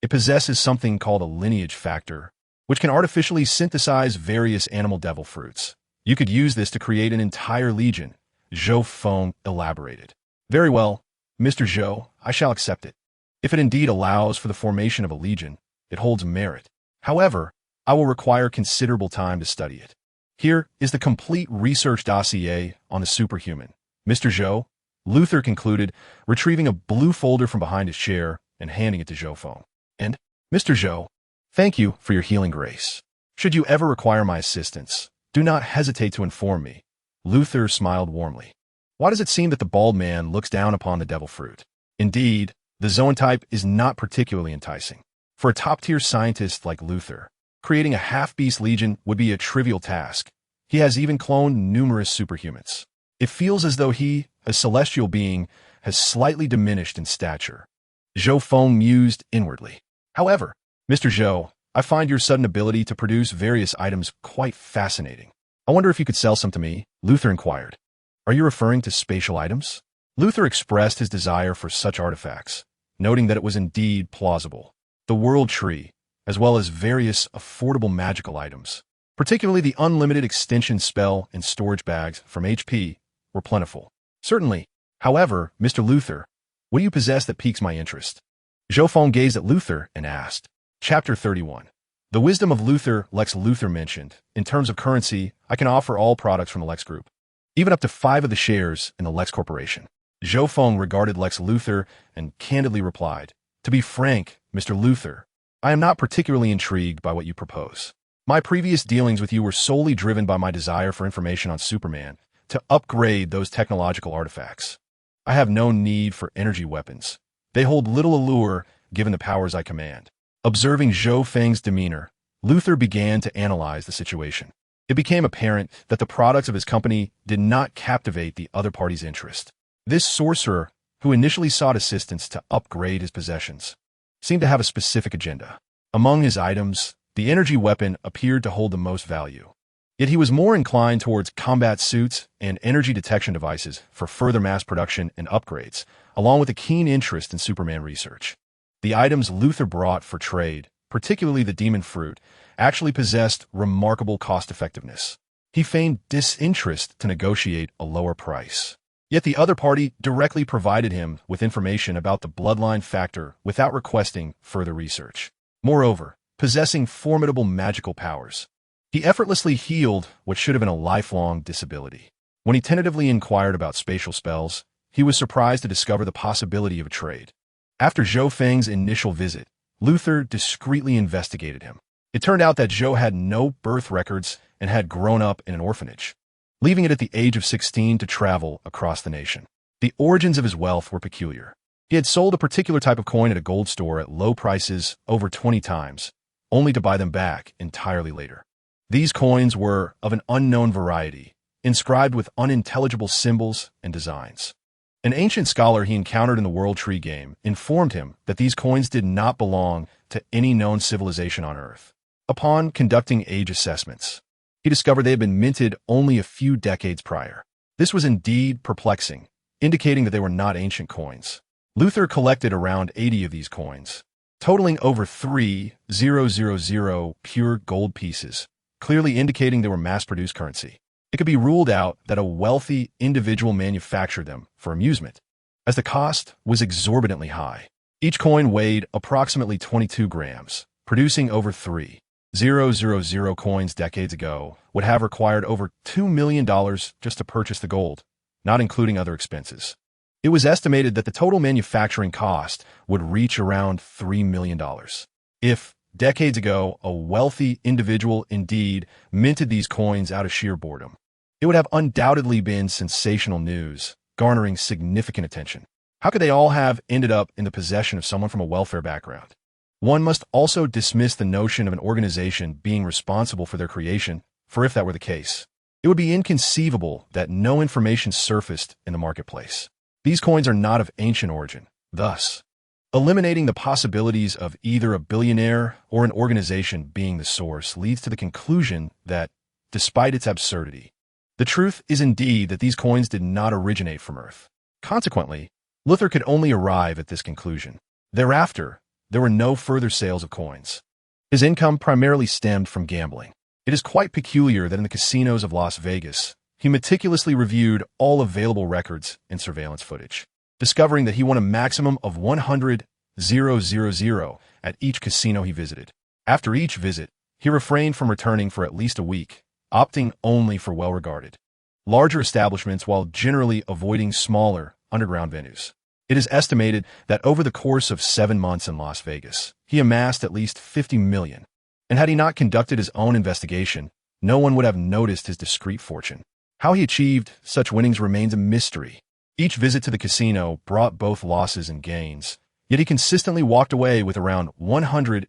It possesses something called a lineage factor, which can artificially synthesize various animal devil fruits. You could use this to create an entire legion, Zhou Feng elaborated. Very well, Mr. Zhou, I shall accept it. If it indeed allows for the formation of a legion, it holds merit. However, I will require considerable time to study it. Here is the complete research dossier on the superhuman. Mr. Zhou, Luther concluded, retrieving a blue folder from behind his chair and handing it to Zhou Feng. And, Mr. Zhou, thank you for your healing grace. Should you ever require my assistance, do not hesitate to inform me. Luther smiled warmly. Why does it seem that the bald man looks down upon the devil fruit? Indeed, the Zoan type is not particularly enticing. For a top-tier scientist like Luther, creating a half-beast legion would be a trivial task. He has even cloned numerous superhumans. It feels as though he, a celestial being, has slightly diminished in stature. Zhou Feng mused inwardly. However, Mr. Zhou, I find your sudden ability to produce various items quite fascinating. I wonder if you could sell some to me, Luther inquired. Are you referring to spatial items? Luther expressed his desire for such artifacts, noting that it was indeed plausible. The world tree, as well as various affordable magical items, particularly the unlimited extension spell and storage bags from HP, were plentiful. Certainly. However, Mr. Luther, what do you possess that piques my interest? Zhou Feng gazed at Luther and asked. Chapter 31. The wisdom of Luther. Lex Luther mentioned, in terms of currency, I can offer all products from the Lex Group, even up to 5 of the shares in the Lex Corporation. Zhou Feng regarded Lex Luther and candidly replied, To be frank, Mr. Luther, I am not particularly intrigued by what you propose. My previous dealings with you were solely driven by my desire for information on Superman to upgrade those technological artifacts. I have no need for energy weapons. They hold little allure given the powers I command. Observing Zhou Feng's demeanor, Luther began to analyze the situation. It became apparent that the products of his company did not captivate the other party's interest. This sorcerer, who initially sought assistance to upgrade his possessions, seemed to have a specific agenda. Among his items, the energy weapon appeared to hold the most value. Yet he was more inclined towards combat suits and energy detection devices for further mass production and upgrades, along with a keen interest in Superman research. The items Luther brought for trade, particularly the demon fruit, actually possessed remarkable cost-effectiveness. He feigned disinterest to negotiate a lower price. Yet the other party directly provided him with information about the bloodline factor without requesting further research. Moreover, possessing formidable magical powers, he effortlessly healed what should have been a lifelong disability. When he tentatively inquired about spatial spells, he was surprised to discover the possibility of a trade. After Zhou Feng's initial visit, Luther discreetly investigated him. It turned out that Zhou had no birth records and had grown up in an orphanage, leaving it at the age of 16 to travel across the nation. The origins of his wealth were peculiar. He had sold a particular type of coin at a gold store at low prices over 20 times, only to buy them back entirely later. These coins were of an unknown variety, inscribed with unintelligible symbols and designs. An ancient scholar he encountered in the World Tree game informed him that these coins did not belong to any known civilization on Earth. Upon conducting age assessments, he discovered they had been minted only a few decades prior. This was indeed perplexing, indicating that they were not ancient coins. Luther collected around 80 of these coins, totaling over 3,000 pure gold pieces, clearly indicating they were mass-produced currency. It could be ruled out that a wealthy individual manufactured them for amusement, as the cost was exorbitantly high. Each coin weighed approximately 22 grams, producing over 3,000 coins decades ago would have required over $2 million just to purchase the gold, not including other expenses. It was estimated that the total manufacturing cost would reach around $3 million. If, decades ago, a wealthy individual indeed minted these coins out of sheer boredom, it would have undoubtedly been sensational news, garnering significant attention. How could they all have ended up in the possession of someone from a welfare background? One must also dismiss the notion of an organization being responsible for their creation, for if that were the case, it would be inconceivable that no information surfaced in the marketplace. These coins are not of ancient origin, thus eliminating the possibilities of either a billionaire or an organization being the source leads to the conclusion that, despite its absurdity, the truth is indeed that these coins did not originate from Earth. Consequently, Luther could only arrive at this conclusion. Thereafter, there were no further sales of coins. His income primarily stemmed from gambling. It is quite peculiar that in the casinos of Las Vegas, he meticulously reviewed all available records and surveillance footage, discovering that he won a maximum of 100,000 at each casino he visited. After each visit, he refrained from returning for at least a week, opting only for well-regarded, larger establishments while generally avoiding smaller, underground venues. It is estimated that over the course of 7 months in Las Vegas, he amassed at least 50 million, and had he not conducted his own investigation, no one would have noticed his discreet fortune. How he achieved such winnings remains a mystery. Each visit to the casino brought both losses and gains, yet he consistently walked away with around 100,000.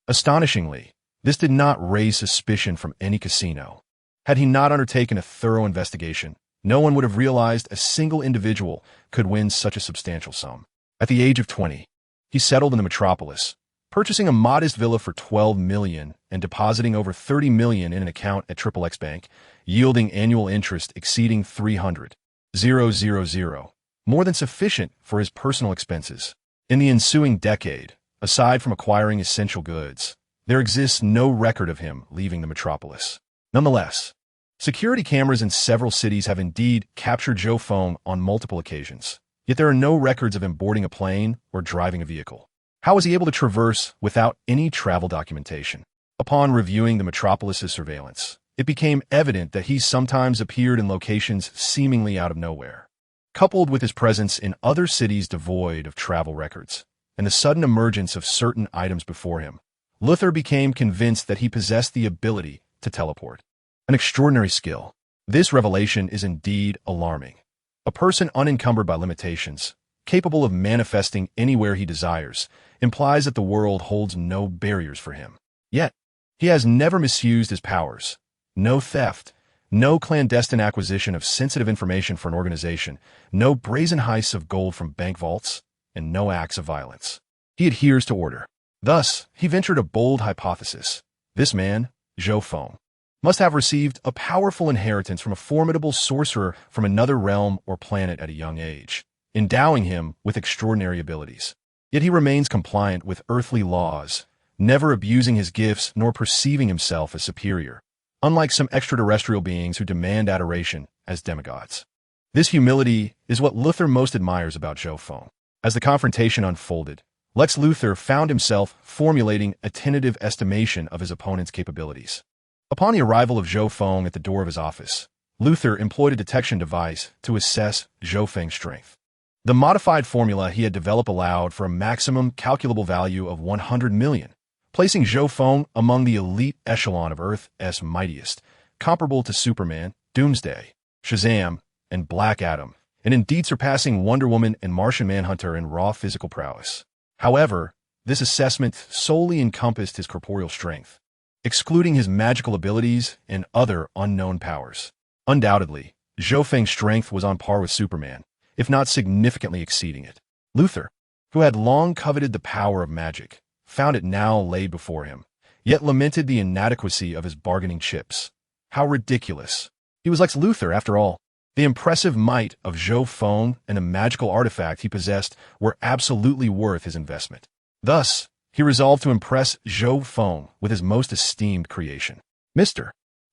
Astonishingly, this did not raise suspicion from any casino. Had he not undertaken a thorough investigation, no one would have realized a single individual could win such a substantial sum. At the age of 20, he settled in the Metropolis, purchasing a modest villa for $12 million and depositing over $30 million in an account at XXX Bank, yielding annual interest exceeding 300,000, more than sufficient for his personal expenses. In the ensuing decade, aside from acquiring essential goods, there exists no record of him leaving the Metropolis. Nonetheless, security cameras in several cities have indeed captured Zhou Feng on multiple occasions, yet there are no records of him boarding a plane or driving a vehicle. How was he able to traverse without any travel documentation? Upon reviewing the Metropolis's surveillance, it became evident that he sometimes appeared in locations seemingly out of nowhere. Coupled with his presence in other cities devoid of travel records, and the sudden emergence of certain items before him, Luther became convinced that he possessed the ability to teleport. An extraordinary skill. This revelation is indeed alarming. A person unencumbered by limitations, capable of manifesting anywhere he desires, implies that the world holds no barriers for him. Yet, He has never misused his powers. No theft, no clandestine acquisition of sensitive information for an organization, no brazen heists of gold from bank vaults, and no acts of violence. He adheres to order. Thus, he ventured a bold hypothesis. This man, Zhou Feng, must have received a powerful inheritance from a formidable sorcerer from another realm or planet at a young age, endowing him with extraordinary abilities. Yet he remains compliant with earthly laws, never abusing his gifts nor perceiving himself as superior, unlike some extraterrestrial beings who demand adoration as demigods. This humility is what Luthor most admires about Zhou Feng. As the confrontation unfolded, Lex Luthor found himself formulating a tentative estimation of his opponent's capabilities. Upon the arrival of Zhou Feng at the door of his office, Luthor employed a detection device to assess Zhou Feng's strength. The modified formula he had developed allowed for a maximum calculable value of 100 million, placing Zhou Feng among the elite echelon of Earth's mightiest, comparable to Superman, Doomsday, Shazam, and Black Adam, and indeed surpassing Wonder Woman and Martian Manhunter in raw physical prowess. However, this assessment solely encompassed his corporeal strength, excluding his magical abilities and other unknown powers. Undoubtedly, Zhou Feng's strength was on par with Superman, if not significantly exceeding it. Luthor, who had long coveted the power of magic, found it now laid before him, yet lamented the inadequacy of his bargaining chips. How ridiculous. He was Lex Luthor, after all. The impressive might of Zhou Feng and the magical artifact he possessed were absolutely worth his investment. Thus, he resolved to impress Zhou Feng with his most esteemed creation. Mr.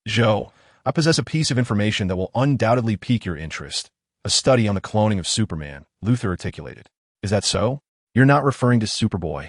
Zhou, I possess a piece of information that will undoubtedly pique your interest. A study on the cloning of Superman, Luthor articulated. Is that so? You're not referring to Superboy,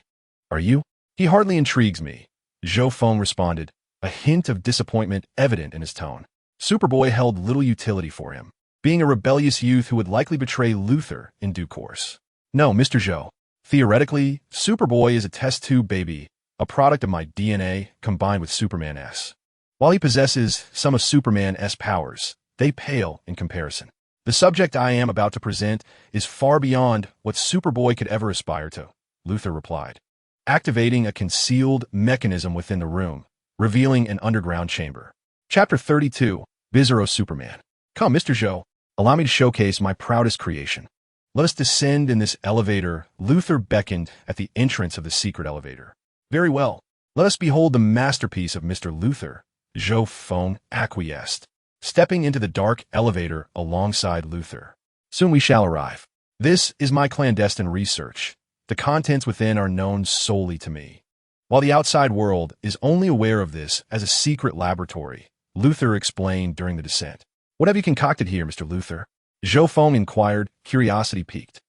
are you? He hardly intrigues me, Zhou Feng responded, a hint of disappointment evident in his tone. Superboy held little utility for him, being a rebellious youth who would likely betray Luthor in due course. No, Mr. Zhou. Theoretically, Superboy is a test tube baby, a product of my DNA combined with Superman's. While he possesses some of Superman's powers, they pale in comparison. The subject I am about to present is far beyond what Superboy could ever aspire to, Luthor replied, activating a concealed mechanism within the room, revealing an underground chamber. Chapter 32, Bizarro Superman. Come, Mr. Zhou, allow me to showcase my proudest creation. Let us descend in this elevator. Luthor beckoned at the entrance of the secret elevator. Very well. Let us behold the masterpiece of Mr. Luthor. Zhou Feng acquiesced, stepping into the dark elevator alongside Luthor. Soon we shall arrive. This is my clandestine research. The contents within are known solely to me, while the outside world is only aware of this as a secret laboratory, Luthor explained during the descent. What have you concocted here, Mr. Luthor? Zhou Feng inquired, curiosity piqued.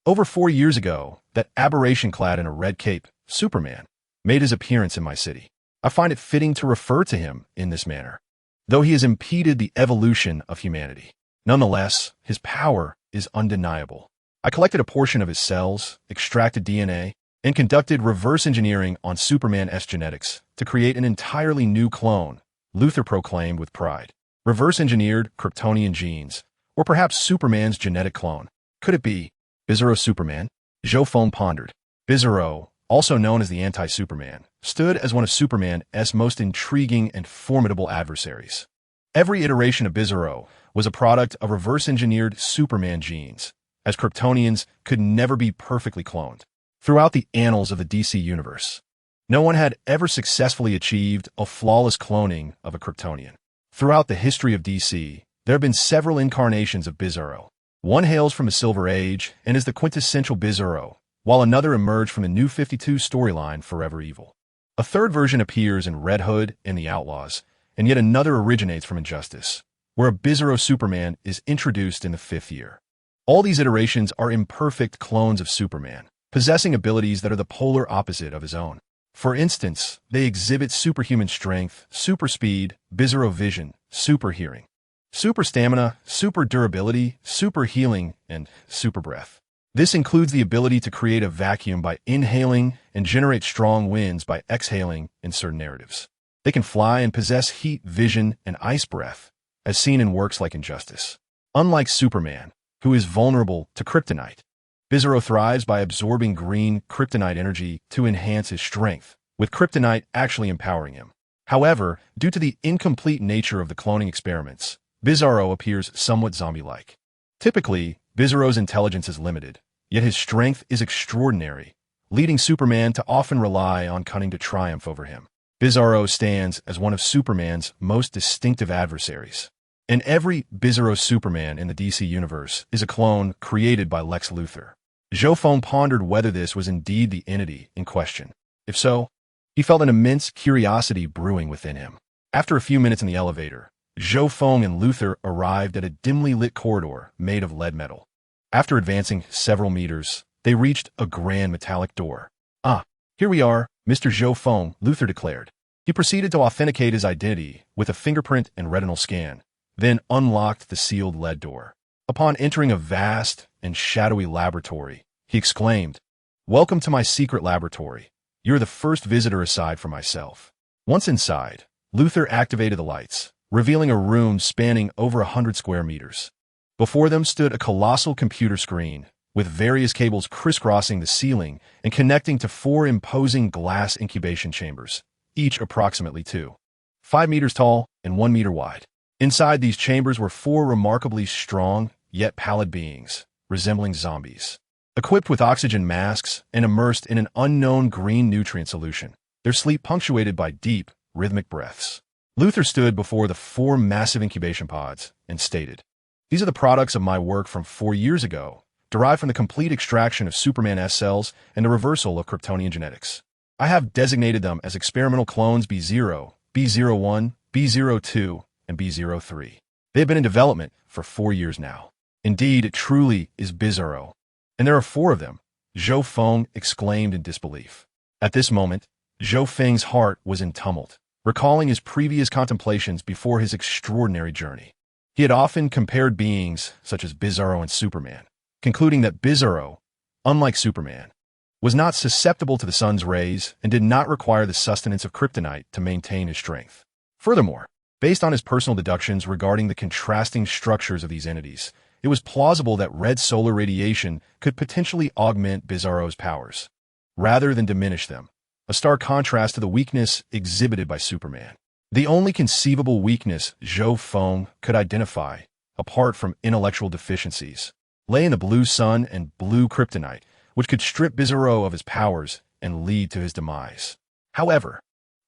Over 4 years ago, that aberration clad in a red cape, Superman, made his appearance in my city. I find it fitting to refer to him in this manner, though he has impeded the evolution of humanity. Nonetheless, his power is undeniable. I collected a portion of his cells, extracted DNA, and conducted reverse engineering on Superman's genetics to create an entirely new clone, Luthor proclaimed with pride. Reverse engineered Kryptonian genes, or perhaps Superman's genetic clone. Could it be Bizarro Superman? Zhou Feng pondered. Bizarro, also known as the anti-Superman, stood as one of Superman's most intriguing and formidable adversaries. Every iteration of Bizarro was a product of reverse-engineered Superman genes, as Kryptonians could never be perfectly cloned. Throughout the annals of the DC universe, no one had ever successfully achieved a flawless cloning of a Kryptonian. Throughout the history of DC, there have been several incarnations of Bizarro. One hails from the Silver Age and is the quintessential Bizarro, while another emerged from the New 52 storyline Forever Evil. A third version appears in Red Hood and the Outlaws, and yet another originates from Injustice, where a Bizarro Superman is introduced in the 5th year. All these iterations are imperfect clones of Superman, possessing abilities that are the polar opposite of his own. For instance, they exhibit superhuman strength, super speed, Bizarro vision, super hearing, super stamina, super durability, super healing, and super breath. This includes the ability to create a vacuum by inhaling and generate strong winds by exhaling in certain narratives. They can fly and possess heat, vision, and ice breath, as seen in works like Injustice. Unlike Superman, who is vulnerable to kryptonite, Bizarro thrives by absorbing green kryptonite energy to enhance his strength, with kryptonite actually empowering him. However, due to the incomplete nature of the cloning experiments, Bizarro appears somewhat zombie-like. Typically, Bizarro's intelligence is limited, yet his strength is extraordinary, leading Superman to often rely on cunning to triumph over him. Bizarro stands as one of Superman's most distinctive adversaries. In every Bizarro Superman in the DC universe is a clone created by Lex Luthor. Zhou Feng pondered whether this was indeed the entity in question. If so, he felt an immense curiosity brewing within him. After a few minutes in the elevator, Zhou Feng and Luthor arrived at a dimly lit corridor made of lead metal. After advancing several meters, they reached a grand metallic door. "Ah, here we are, Mr. Zhou Feng," Luthor declared. He proceeded to authenticate his identity with a fingerprint and retinal scan, then unlocked the sealed lead door. Upon entering a vast and shadowy laboratory, he exclaimed, "Welcome to my secret laboratory. You're the first visitor aside from myself." Once inside, Luthor activated the lights, revealing a room spanning over 100 square meters. Before them stood a colossal computer screen, with various cables crisscrossing the ceiling and connecting to 4 imposing glass incubation chambers, each approximately 2.5 meters tall and 1 meter wide. Inside these chambers were 4 remarkably strong, yet pallid beings, resembling zombies. Equipped with oxygen masks and immersed in an unknown green nutrient solution, their sleep punctuated by deep, rhythmic breaths. Luthor stood before the 4 massive incubation pods and stated, "These are the products of my work from 4 years ago, derived from the complete extraction of Superman S cells and the reversal of Kryptonian genetics. I have designated them as experimental clones B0, B01, B02, and B03. They have been in development for 4 years now. Indeed, it truly is Bizarro. And there are 4 of them," Zhou Feng exclaimed in disbelief. At this moment, Zhou Feng's heart was in tumult, recalling his previous contemplations before his extraordinary journey. He had often compared beings such as Bizarro and Superman, concluding that Bizarro, unlike Superman, was not susceptible to the sun's rays and did not require the sustenance of kryptonite to maintain his strength. Furthermore, based on his personal deductions regarding the contrasting structures of these entities, it was plausible that red solar radiation could potentially augment Bizarro's powers, rather than diminish them, a stark contrast to the weakness exhibited by Superman. The only conceivable weakness Zhou Feng could identify, apart from intellectual deficiencies, lay in the blue sun and blue kryptonite, which could strip Bizarro of his powers and lead to his demise. However,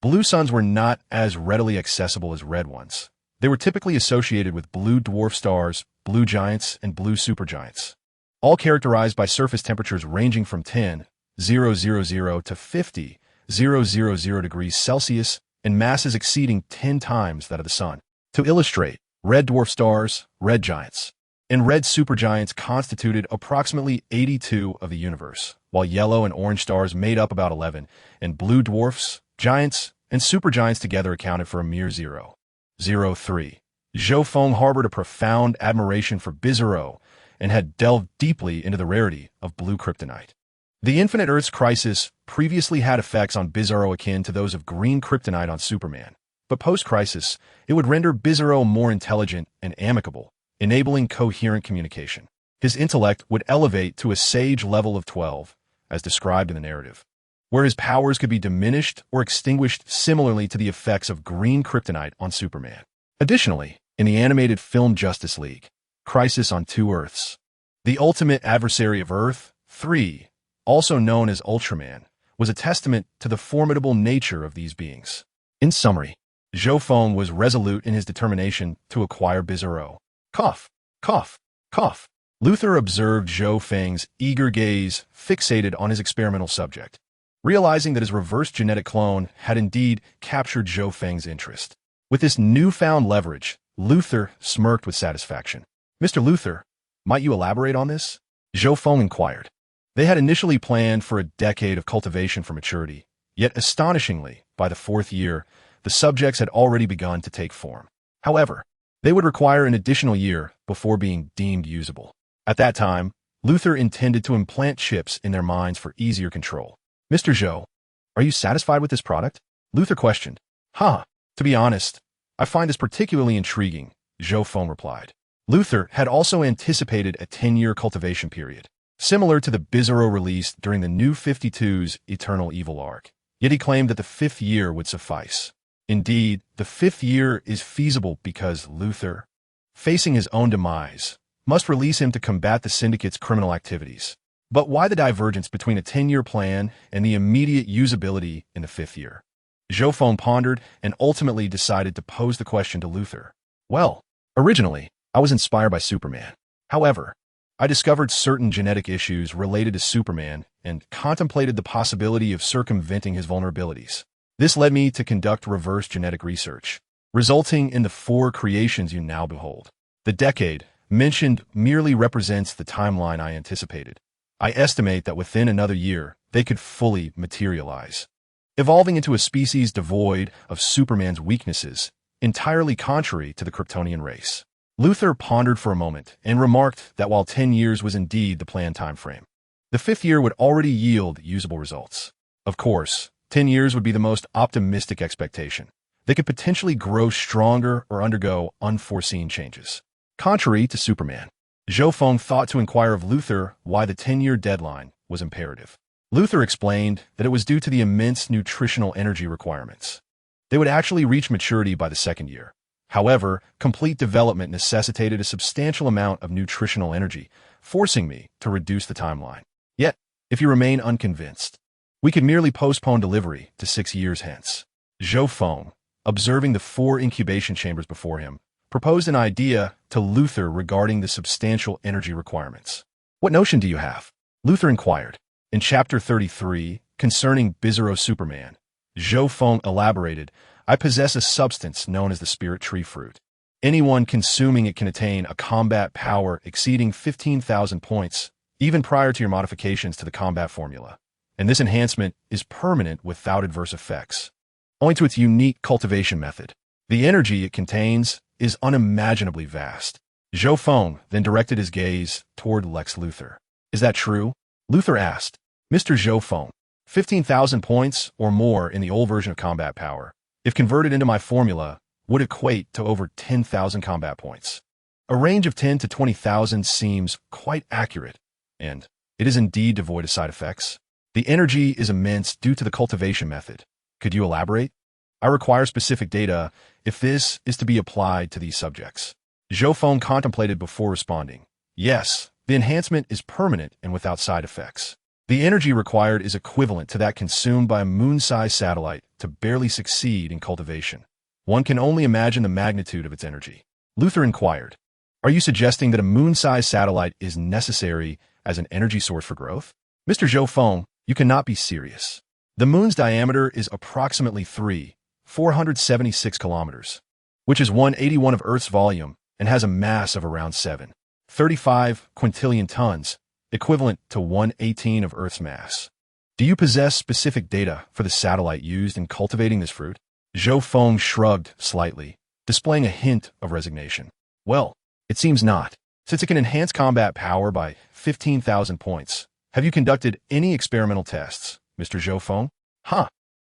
blue suns were not as readily accessible as red ones. They were typically associated with blue dwarf stars, blue giants, and blue supergiants, all characterized by surface temperatures ranging from 10,000 to 50,000 degrees Celsius and masses exceeding 10 times that of the sun. To illustrate, red dwarf stars, red giants, and red supergiants constituted approximately 82 of the universe, while yellow and orange stars made up about 11, and blue dwarfs, giants, and supergiants together accounted for a mere 0.03. Zhou Feng harbored a profound admiration for Bizarro and had delved deeply into the rarity of blue kryptonite. The Infinite Earths crisis previously had effects on Bizarro akin to those of green kryptonite on Superman, but post-crisis, it would render Bizarro more intelligent and amicable, enabling coherent communication. His intellect would elevate to a sage level of 12, as described in the narrative, where his powers could be diminished or extinguished similarly to the effects of green kryptonite on Superman. Additionally, in the animated film Justice League, Crisis on 2 Earths, the ultimate adversary of Earth 3, also known as Ultraman, was a testament to the formidable nature of these beings. In summary, Zhou Feng was resolute in his determination to acquire Bizarro. Cough, cough, cough. Luthor observed Zhou Feng's eager gaze fixated on his experimental subject, realizing that his reverse genetic clone had indeed captured Zhou Feng's interest. With this newfound leverage, Luthor smirked with satisfaction. "Mr. Luthor, might you elaborate on this?" Zhou Feng inquired. They had initially planned for a decade of cultivation for maturity, yet astonishingly, by the 4th year, the subjects had already begun to take form. However, they would require an additional year before being deemed usable. At that time, Luthor intended to implant chips in their minds for easier control. "Mr. Zhou, are you satisfied with this product?" Luthor questioned. To be honest, I find this particularly intriguing," Zhou Feng replied. Luthor had also anticipated a 10-year cultivation period, similar to the Bizarro released during the New 52's Eternal Evil arc. Yet he claimed that the 5th year would suffice. Indeed, the 5th year is feasible because Luther, facing his own demise, must release him to combat the syndicate's criminal activities. But why the divergence between a 10-year plan and the immediate usability in the 5th year? Zhou Feng pondered and ultimately decided to pose the question to Luther. Well, originally, I was inspired by Superman. However, I discovered certain genetic issues related to Superman and contemplated the possibility of circumventing his vulnerabilities. This led me to conduct reverse genetic research, resulting in the 4 creations you now behold. The decade mentioned merely represents the timeline I anticipated. I estimate that within another year, they could fully materialize, evolving into a species devoid of Superman's weaknesses, entirely contrary to the Kryptonian race. Luther pondered for a moment and remarked that while 10 years was indeed the planned time frame, the 5th year would already yield usable results. Of course, 10 years would be the most optimistic expectation. They could potentially grow stronger or undergo unforeseen changes. Contrary to Superman, Zhou Feng thought to inquire of Luther why the 10-year deadline was imperative. Luther explained that it was due to the immense nutritional energy requirements. They would actually reach maturity by the 2nd year. However, complete development necessitated a substantial amount of nutritional energy, forcing me to reduce the timeline. Yet, if you remain unconvinced, we could merely postpone delivery to 6 years hence. Zhou Feng, observing the 4 incubation chambers before him, proposed an idea to Luther regarding the substantial energy requirements. What notion do you have? Luther inquired. In Chapter 33, concerning Bizarro Superman, Zhou Feng elaborated, I possess a substance known as the spirit tree fruit. Anyone consuming it can attain a combat power exceeding 15,000 points, even prior to your modifications to the combat formula. And this enhancement is permanent without adverse effects, owing to its unique cultivation method. The energy it contains is unimaginably vast. Zhou Feng then directed his gaze toward Lex Luthor. Is that true? Luthor asked. Mr. Zhou Feng, 15,000 points or more in the old version of combat power, if converted into my formula, would equate to over 10,000 combat points. A range of 10 to 20,000 seems quite accurate, and it is indeed devoid of side effects. The energy is immense due to the cultivation method. Could you elaborate? I require specific data if this is to be applied to these subjects. Zhou Feng contemplated before responding. Yes, the enhancement is permanent and without side effects. The energy required is equivalent to that consumed by a moon-sized satellite to barely succeed in cultivation. One can only imagine the magnitude of its energy. Luther inquired, are you suggesting that a moon-sized satellite is necessary as an energy source for growth? Mr. Zhou Feng, you cannot be serious. The moon's diameter is approximately 476 kilometers, which is 1/81 of Earth's volume and has a mass of around 7.35 quintillion tons, equivalent to 1/18 of Earth's mass. Do you possess specific data for the satellite used in cultivating this fruit? Zhou Feng shrugged slightly, displaying a hint of resignation. Well, it seems not, since it can enhance combat power by 15,000 points. Have you conducted any experimental tests, Mr. Zhou Feng?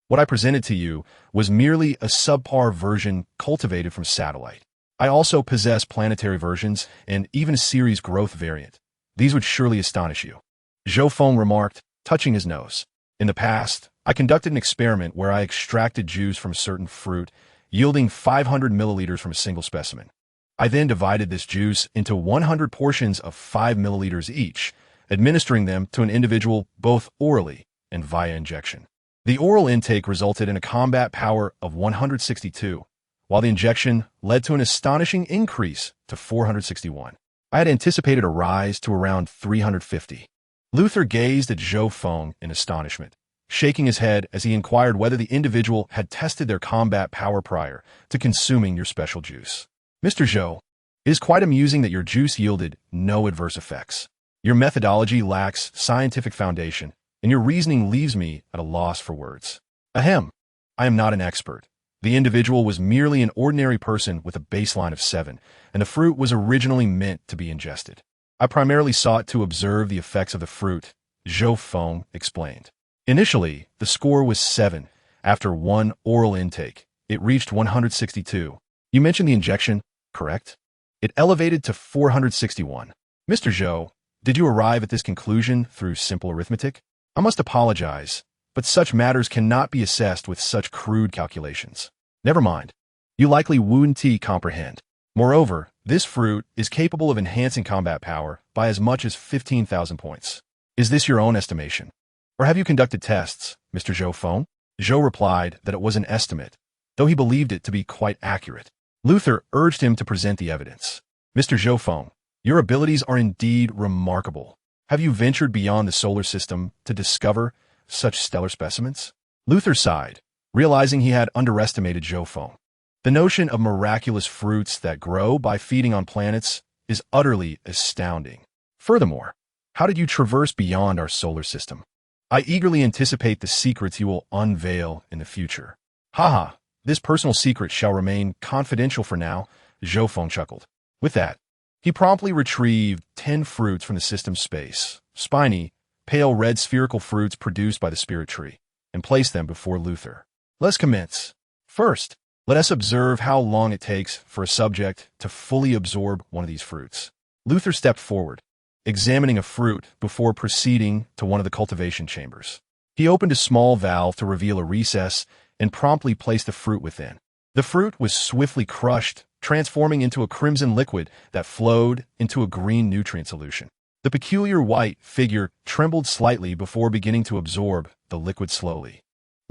What I presented to you was merely a subpar version cultivated from satellite. I also possess planetary versions and even a series growth variant. These would surely astonish you. Zhou Feng remarked, touching his nose. In the past, I conducted an experiment where I extracted juice from a certain fruit, yielding 500 milliliters from a single specimen. I then divided this juice into 100 portions of 5 milliliters each, administering them to an individual both orally and via injection. The oral intake resulted in a combat power of 162, while the injection led to an astonishing increase to 461. I had anticipated a rise to around 350. Luther gazed at Zhou Feng in astonishment, shaking his head as he inquired whether the individual had tested their combat power prior to consuming your special juice. Mr. Zhou, it is quite amusing that your juice yielded no adverse effects. Your methodology lacks scientific foundation, and your reasoning leaves me at a loss for words. Ahem. I am not an expert. The individual was merely an ordinary person with a baseline of 7, and the fruit was originally meant to be ingested. I primarily sought to observe the effects of the fruit, Zhou Feng explained. Initially, the score was 7. After one oral intake, it reached 162. You mentioned the injection, correct? It elevated to 461. Mr. Zhou, did you arrive at this conclusion through simple arithmetic? I must apologize, but such matters cannot be assessed with such crude calculations. Never mind. You likely wouldn't comprehend. Moreover, this fruit is capable of enhancing combat power by as much as 15,000 points. Is this your own estimation? Or have you conducted tests, Mr. Zhou Feng? Zhou replied that it was an estimate, though he believed it to be quite accurate. Luther urged him to present the evidence. Mr. Zhou Feng, your abilities are indeed remarkable. Have you ventured beyond the solar system to discover such stellar specimens? Luther sighed, realizing he had underestimated Zhou Feng. The notion of miraculous fruits that grow by feeding on planets is utterly astounding. Furthermore, how did you traverse beyond our solar system? I eagerly anticipate the secrets you will unveil in the future. Haha, this personal secret shall remain confidential for now, Zhou Feng chuckled. With that, he promptly retrieved 10 fruits from the system's space, spiny, pale red spherical fruits produced by the spirit tree, and placed them before Luther. Let's commence. First, let us observe how long it takes for a subject to fully absorb one of these fruits. Luther stepped forward, examining a fruit before proceeding to one of the cultivation chambers. He opened a small valve to reveal a recess and promptly placed the fruit within. The fruit was swiftly crushed, transforming into a crimson liquid that flowed into a green nutrient solution. The peculiar white figure trembled slightly before beginning to absorb the liquid slowly.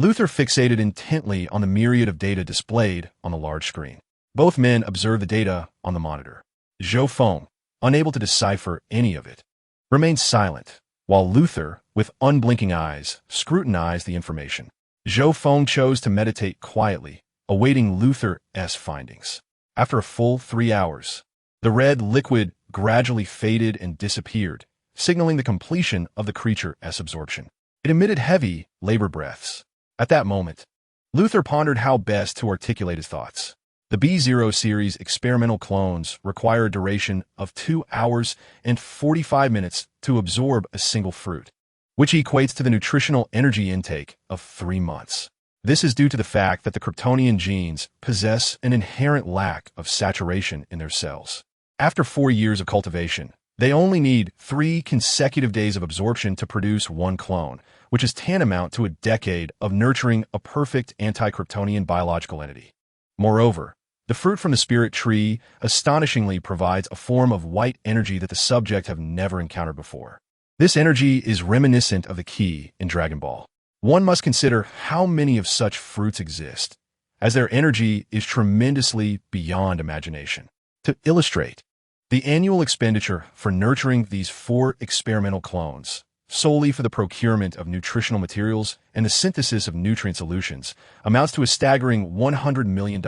Luther fixated intently on the myriad of data displayed on the large screen. Both men observed the data on the monitor. Zhou Feng, unable to decipher any of it, remained silent, while Luther, with unblinking eyes, scrutinized the information. Zhou Feng chose to meditate quietly, awaiting Luther's findings. After a full 3 hours, the red liquid gradually faded and disappeared, signaling the completion of the creature's absorption. It emitted heavy, labored breaths. At that moment, Luther pondered how best to articulate his thoughts. The B0 series experimental clones require a duration of 2 hours and 45 minutes to absorb a single fruit, which equates to the nutritional energy intake of 3 months. This is due to the fact that the Kryptonian genes possess an inherent lack of saturation in their cells. After 4 years of cultivation, they only need 3 consecutive days of absorption to produce one clone, which is tantamount to a decade of nurturing a perfect anti-Kryptonian biological entity. Moreover, the fruit from the spirit tree astonishingly provides a form of white energy that the subject have never encountered before. This energy is reminiscent of the key in Dragon Ball. One must consider how many of such fruits exist, as their energy is tremendously beyond imagination. To illustrate, the annual expenditure for nurturing these 4 experimental clones, solely for the procurement of nutritional materials and the synthesis of nutrient solutions, amounts to a staggering $100 million,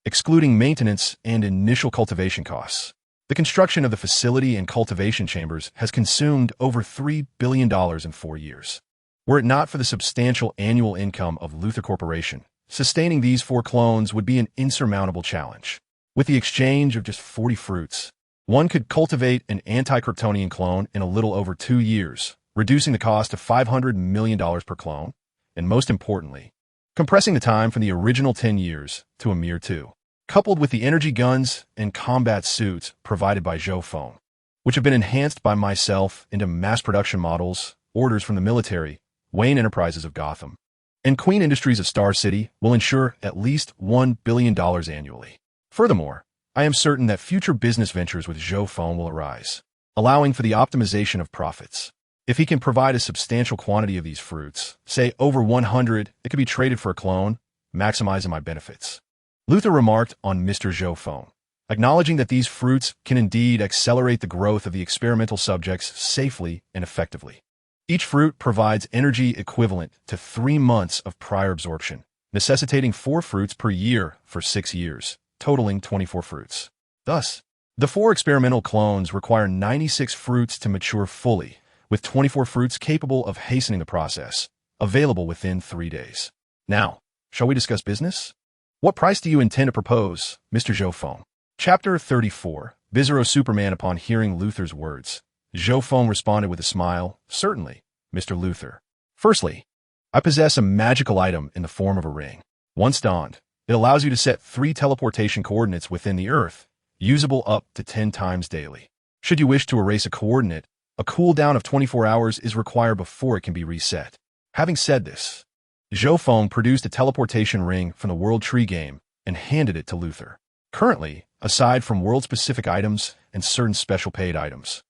excluding maintenance and initial cultivation costs. The construction of the facility and cultivation chambers has consumed over $3 billion in 4 years. Were it not for the substantial annual income of Luther Corporation, sustaining these 4 clones would be an insurmountable challenge. With the exchange of just 40 fruits, one could cultivate an anti-Kryptonian clone in a little over 2 years, reducing the cost to $500 million per clone, and most importantly, compressing the time from the original 10 years to a mere 2. Coupled with the energy guns and combat suits provided by Zhou Feng, which have been enhanced by myself into mass production models, orders from the military, Wayne Enterprises of Gotham, and Queen Industries of Star City will ensure at least $1 billion annually. Furthermore, I am certain that future business ventures with Zhou Feng will arise, allowing for the optimization of profits. If he can provide a substantial quantity of these fruits, say over 100, it could be traded for a clone, maximizing my benefits. Luther remarked on Mr. Zhou Feng, acknowledging that these fruits can indeed accelerate the growth of the experimental subjects safely and effectively. Each fruit provides energy equivalent to 3 months of prior absorption, necessitating 4 fruits per year for 6 years, totaling 24 fruits. Thus, the 4 experimental clones require 96 fruits to mature fully, with 24 fruits capable of hastening the process, available within 3 days. Now, shall we discuss business? What price do you intend to propose, Mr. Zhou Feng? Chapter 34, Bizarro Superman. Upon hearing Luther's words, Zhou Feng responded with a smile, "Certainly, Mr. Luther. Firstly, I possess a magical item in the form of a ring. Once donned, it allows you to set 3 teleportation coordinates within the Earth, usable up to 10 times daily. Should you wish to erase a coordinate, a cooldown of 24 hours is required before it can be reset." Having said this, Zhou Feng produced a teleportation ring from the World Tree game and handed it to Luther. Currently, aside from world-specific items and certain special paid items,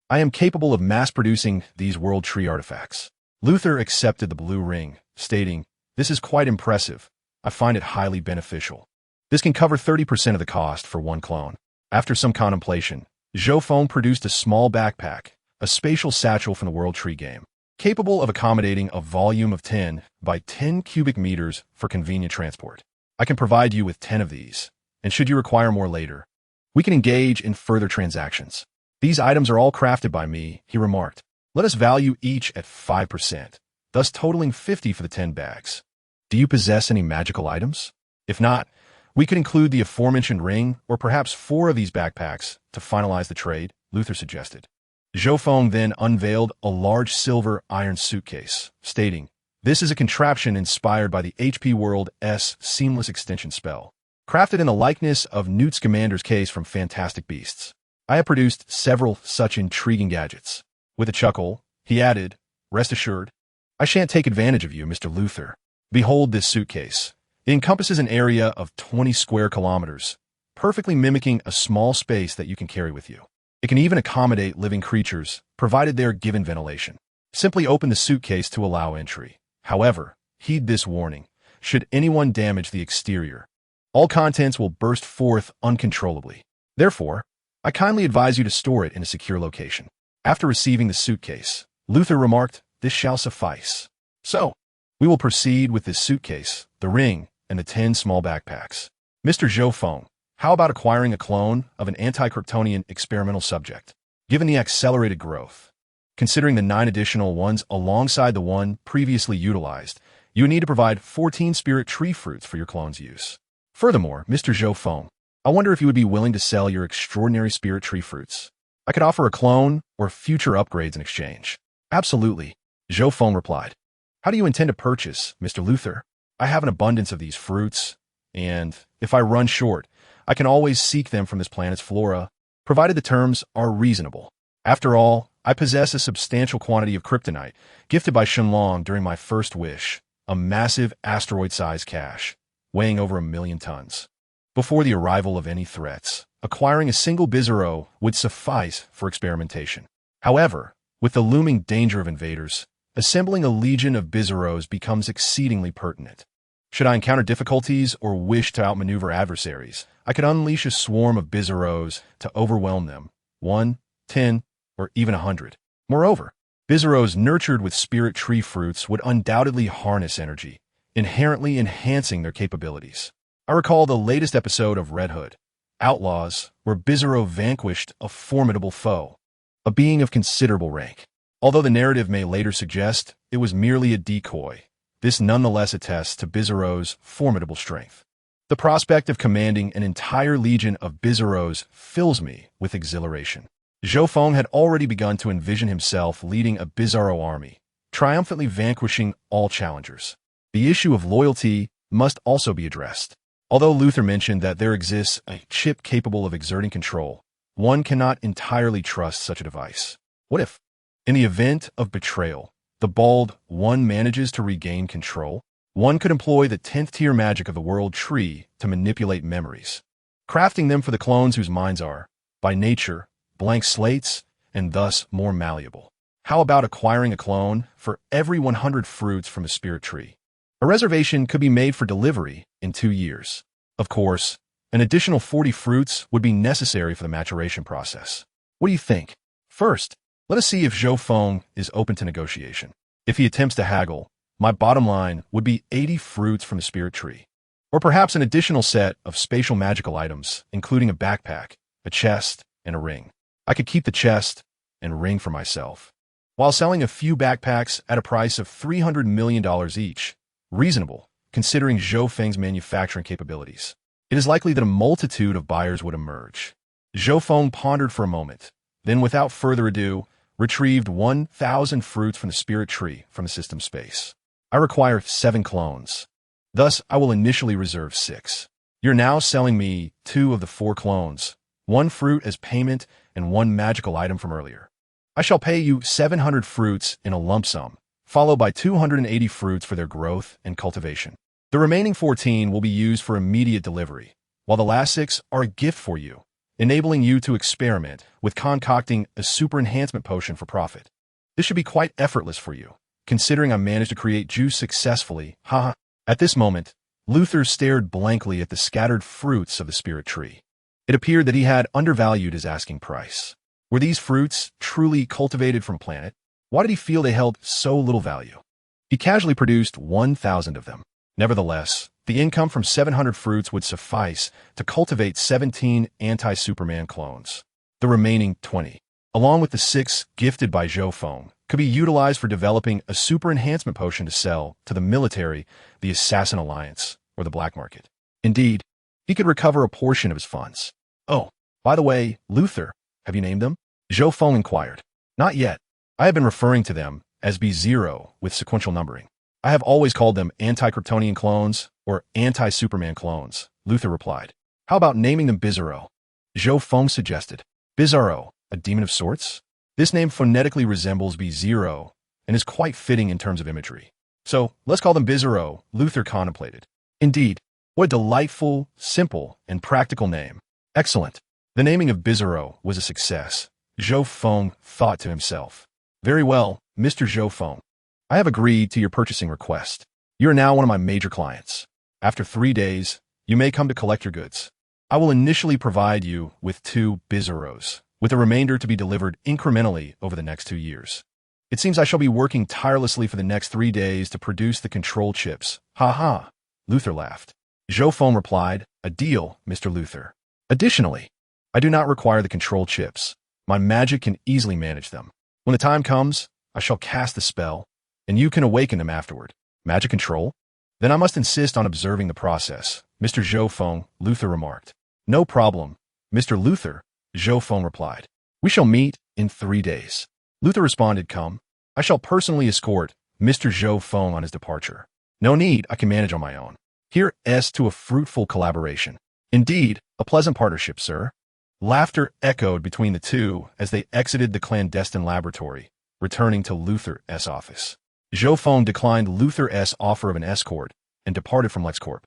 I am capable of mass-producing these World Tree artifacts. Luther accepted the blue ring, stating, "This is quite impressive. I find it highly beneficial. This can cover 30% of the cost for one clone." After some contemplation, Zhou Feng produced a small backpack, a spatial satchel from the World Tree game, capable of accommodating a volume of 10 by 10 cubic meters for convenient transport. I can provide you with 10 of these, and should you require more later, we can engage in further transactions. These items are all crafted by me, he remarked. Let us value each at 5%, thus totaling 50 for the 10 bags. Do you possess any magical items? If not, we could include the aforementioned ring or perhaps 4 of these backpacks to finalize the trade, Luther suggested. Zhou Feng then unveiled a large silver iron suitcase, stating, "This is a contraption inspired by the HP World's seamless extension spell, crafted in the likeness of Newt Scamander's case from Fantastic Beasts. I have produced several such intriguing gadgets." With a chuckle, he added, "Rest assured, I shan't take advantage of you, Mr. Luther. Behold this suitcase. It encompasses an area of 20 square kilometers, perfectly mimicking a small space that you can carry with you. It can even accommodate living creatures, provided they are given ventilation. Simply open the suitcase to allow entry. However, heed this warning. Should anyone damage the exterior, all contents will burst forth uncontrollably. Therefore, I kindly advise you to store it in a secure location." After receiving the suitcase, Luther remarked, "This shall suffice. So, we will proceed with this suitcase, the ring, and the 10 small backpacks. Mr. Zhou Feng, how about acquiring a clone of an anti-Kryptonian experimental subject? Given the accelerated growth, considering the 9 additional ones alongside the one previously utilized, you would need to provide 14 spirit tree fruits for your clone's use. Furthermore, Mr. Zhou Feng, I wonder if you would be willing to sell your extraordinary spirit tree fruits. I could offer a clone or future upgrades in exchange." "Absolutely," Zhou Feng replied. "How do you intend to purchase, Mr. Luther? I have an abundance of these fruits, and if I run short, I can always seek them from this planet's flora, provided the terms are reasonable. After all, I possess a substantial quantity of kryptonite, gifted by Shenlong during my first wish, a massive asteroid-sized cache, weighing over 1,000,000 tons. Before the arrival of any threats, acquiring a single Bizarro would suffice for experimentation. However, with the looming danger of invaders, assembling a legion of Bizarros becomes exceedingly pertinent. Should I encounter difficulties or wish to outmaneuver adversaries, I could unleash a swarm of Bizarros to overwhelm them, 1, 10, or even 100. Moreover, Bizarros nurtured with spirit tree fruits would undoubtedly harness energy, inherently enhancing their capabilities. I recall the latest episode of Red Hood, Outlaws, where Bizarro vanquished a formidable foe, a being of considerable rank. Although the narrative may later suggest it was merely a decoy, this nonetheless attests to Bizarro's formidable strength. The prospect of commanding an entire legion of Bizarros fills me with exhilaration. Zhou Feng had already begun to envision himself leading a Bizarro army, triumphantly vanquishing all challengers. The issue of loyalty must also be addressed. Although Luther mentioned that there exists a chip capable of exerting control, one cannot entirely trust such a device. What if, in the event of betrayal, the bald one manages to regain control? One could employ the 10th tier magic of the World Tree to manipulate memories, crafting them for the clones whose minds are, by nature, blank slates and thus more malleable. How about acquiring a clone for every 100 fruits from a spirit tree? A reservation could be made for delivery in 2 years. Of course, an additional 40 fruits would be necessary for the maturation process. What do you think? First, let us see if Zhou Feng is open to negotiation. If he attempts to haggle, my bottom line would be 80 fruits from the spirit tree, or perhaps an additional set of spatial magical items, including a backpack, a chest, and a ring. I could keep the chest and ring for myself, while selling a few backpacks at a price of $300 million each. Reasonable, considering Zhou Feng's manufacturing capabilities. It is likely that a multitude of buyers would emerge. Zhou Feng pondered for a moment, then without further ado, retrieved 1,000 fruits from the spirit tree from the system space. I require 7 clones. Thus, I will initially reserve 6. You're now selling me 2 of the 4 clones, 1 fruit as payment and 1 magical item from earlier. I shall pay you 700 fruits in a lump sum followed by 280 fruits for their growth and cultivation. The remaining 14 will be used for immediate delivery, while the last 6 are a gift for you, enabling you to experiment with concocting a super enhancement potion for profit. This should be quite effortless for you, considering I managed to create juice successfully. Haha. At this moment, Luther stared blankly at the scattered fruits of the spirit tree. It appeared that he had undervalued his asking price. Were these fruits truly cultivated from planet? Why did he feel they held so little value? He casually produced 1,000 of them. Nevertheless, the income from 700 fruits would suffice to cultivate 17 anti-Superman clones. The remaining 20, along with the 6 gifted by Zhou Feng, could be utilized for developing a super enhancement potion to sell to the military, the Assassin Alliance, or the black market. Indeed, he could recover a portion of his funds. Oh, by the way, Luther, have you named them? Zhou Feng inquired. Not yet. I have been referring to them as B0 with sequential numbering. I have always called them anti-Kryptonian clones or anti-Superman clones, Luther replied. How about naming them Bizarro? Zhou Feng suggested. Bizarro, a demon of sorts? This name phonetically resembles B0 and is quite fitting in terms of imagery. So, let's call them Bizarro, Luther contemplated. Indeed, what a delightful, simple, and practical name. Excellent. The naming of Bizarro was a success, Zhou Feng thought to himself. Very well, Mr. Zhou Feng. I have agreed to your purchasing request. You are now one of my major clients. After 3 days, you may come to collect your goods. I will initially provide you with 2 Bizarros, with the remainder to be delivered incrementally over the next 2 years. It seems I shall be working tirelessly for the next 3 days to produce the control chips. Ha ha, Luther laughed. Zhou Feng replied, a deal, Mr. Luther. Additionally, I do not require the control chips. My magic can easily manage them. When the time comes, I shall cast the spell, and you can awaken them afterward. Magic control? Then I must insist on observing the process, Mr. Zhou Feng, Luther remarked. No problem, Mr. Luther, Zhou Feng replied. We shall meet in 3 days. Luther responded, come. I shall personally escort Mr. Zhou Feng on his departure. No need, I can manage on my own. Here's to a fruitful collaboration. Indeed, a pleasant partnership, sir. Laughter echoed between the two as they exited the clandestine laboratory, returning to Luther's office. Zhou Feng declined Luther's offer of an escort and departed from LexCorp.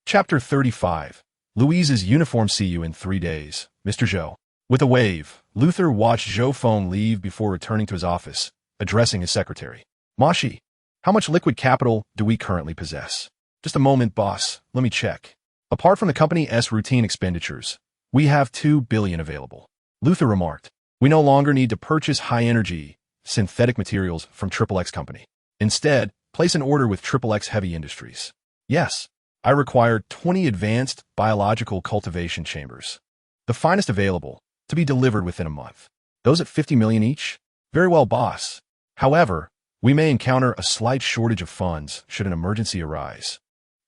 Chapter 35. Louise's uniform. See you in 3 days, Mr. Zhou. With a wave, Luther watched Zhou Feng leave before returning to his office, addressing his secretary. Mashi, how much liquid capital do we currently possess? Just a moment, boss. Let me check. Apart from the company's routine expenditures, we have 2 billion available. Luther remarked. We no longer need to purchase high-energy, synthetic materials from XXX Company. Instead, place an order with XXX Heavy Industries. Yes, I require 20 advanced biological cultivation chambers. The finest available, to be delivered within a month. Those at 50 million each? Very well, boss. However, we may encounter a slight shortage of funds should an emergency arise.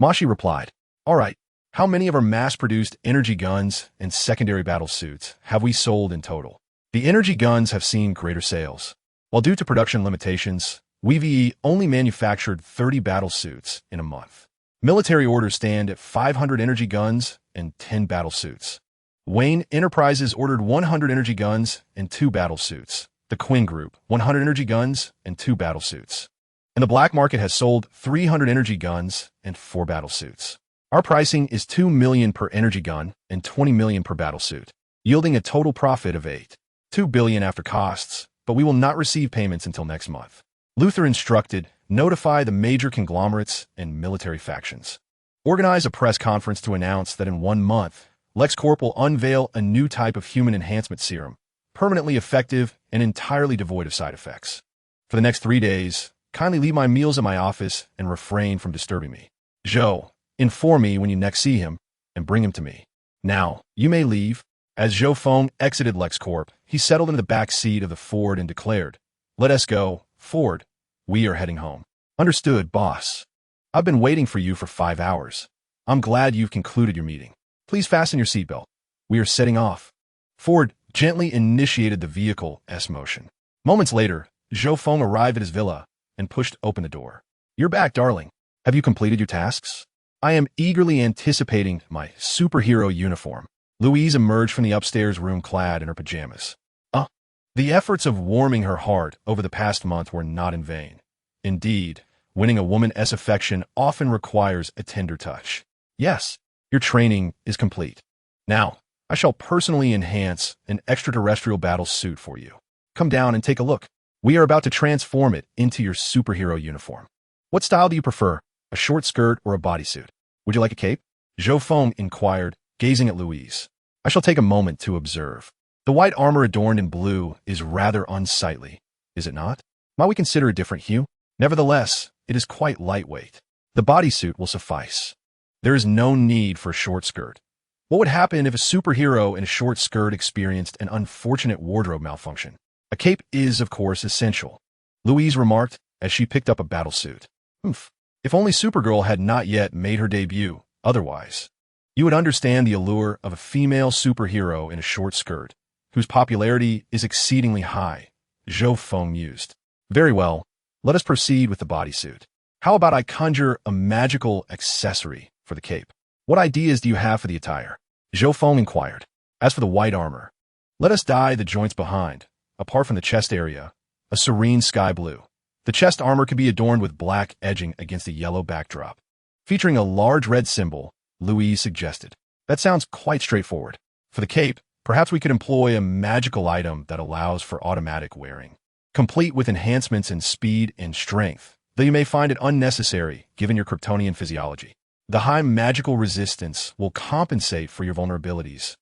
Mashi replied. All right. How many of our mass-produced energy guns and secondary battle suits have we sold in total? The energy guns have seen greater sales. While due to production limitations, we've only manufactured 30 battle suits in a month. Military orders stand at 500 energy guns and 10 battle suits. Wayne Enterprises ordered 100 energy guns and 2 battle suits. The Quinn Group, 100 energy guns and 2 battle suits. And the black market has sold 300 energy guns and 4 battle suits. Our pricing is 2 million per energy gun and 20 million per battle suit, yielding a total profit of 2 billion after costs, but we will not receive payments until next month. Luther instructed, notify the major conglomerates and military factions. Organize a press conference to announce that in 1 month, LexCorp will unveil a new type of human enhancement serum, permanently effective and entirely devoid of side effects. For the next 3 days, kindly leave my meals at my office and refrain from disturbing me. Zhou, inform me when you next see him and bring him to me. Now, you may leave. As Zhou Feng exited LexCorp, he settled into the back seat of the Ford and declared, Let us go, Ford. We are heading home. Understood, boss. I've been waiting for you for 5 hours. I'm glad you've concluded your meeting. Please fasten your seatbelt. We are setting off. Ford gently initiated the vehicle's motion. Moments later, Zhou Feng arrived at his villa and pushed open the door. You're back, darling. Have you completed your tasks? I am eagerly anticipating my superhero uniform. Louise emerged from the upstairs room clad in her pajamas. The efforts of warming her heart over the past month were not in vain. Indeed, winning a woman's affection often requires a tender touch. Yes, your training is complete. Now, I shall personally enhance an extraterrestrial battle suit for you. Come down and take a look. We are about to transform it into your superhero uniform. What style do you prefer, a short skirt or a bodysuit? Would you like a cape? Zhou Feng inquired, gazing at Louise. I shall take a moment to observe. The white armor adorned in blue is rather unsightly, is it not? Might we consider a different hue? Nevertheless, it is quite lightweight. The bodysuit will suffice. There is no need for a short skirt. What would happen if a superhero in a short skirt experienced an unfortunate wardrobe malfunction? A cape is, of course, essential, Louise remarked as she picked up a battlesuit. If only Supergirl had not yet made her debut, otherwise. You would understand the allure of a female superhero in a short skirt, whose popularity is exceedingly high, Zhou Feng mused. Very well, let us proceed with the bodysuit. How about I conjure a magical accessory for the cape? What ideas do you have for the attire? Zhou Feng inquired. As for the white armor, let us dye the joints behind, apart from the chest area, a serene sky blue. The chest armor could be adorned with black edging against a yellow backdrop, featuring a large red symbol, Louise suggested. That sounds quite straightforward. For the cape, perhaps we could employ a magical item that allows for automatic wearing, complete with enhancements in speed and strength, though you may find it unnecessary given your Kryptonian physiology. The high magical resistance will compensate for your vulnerabilities,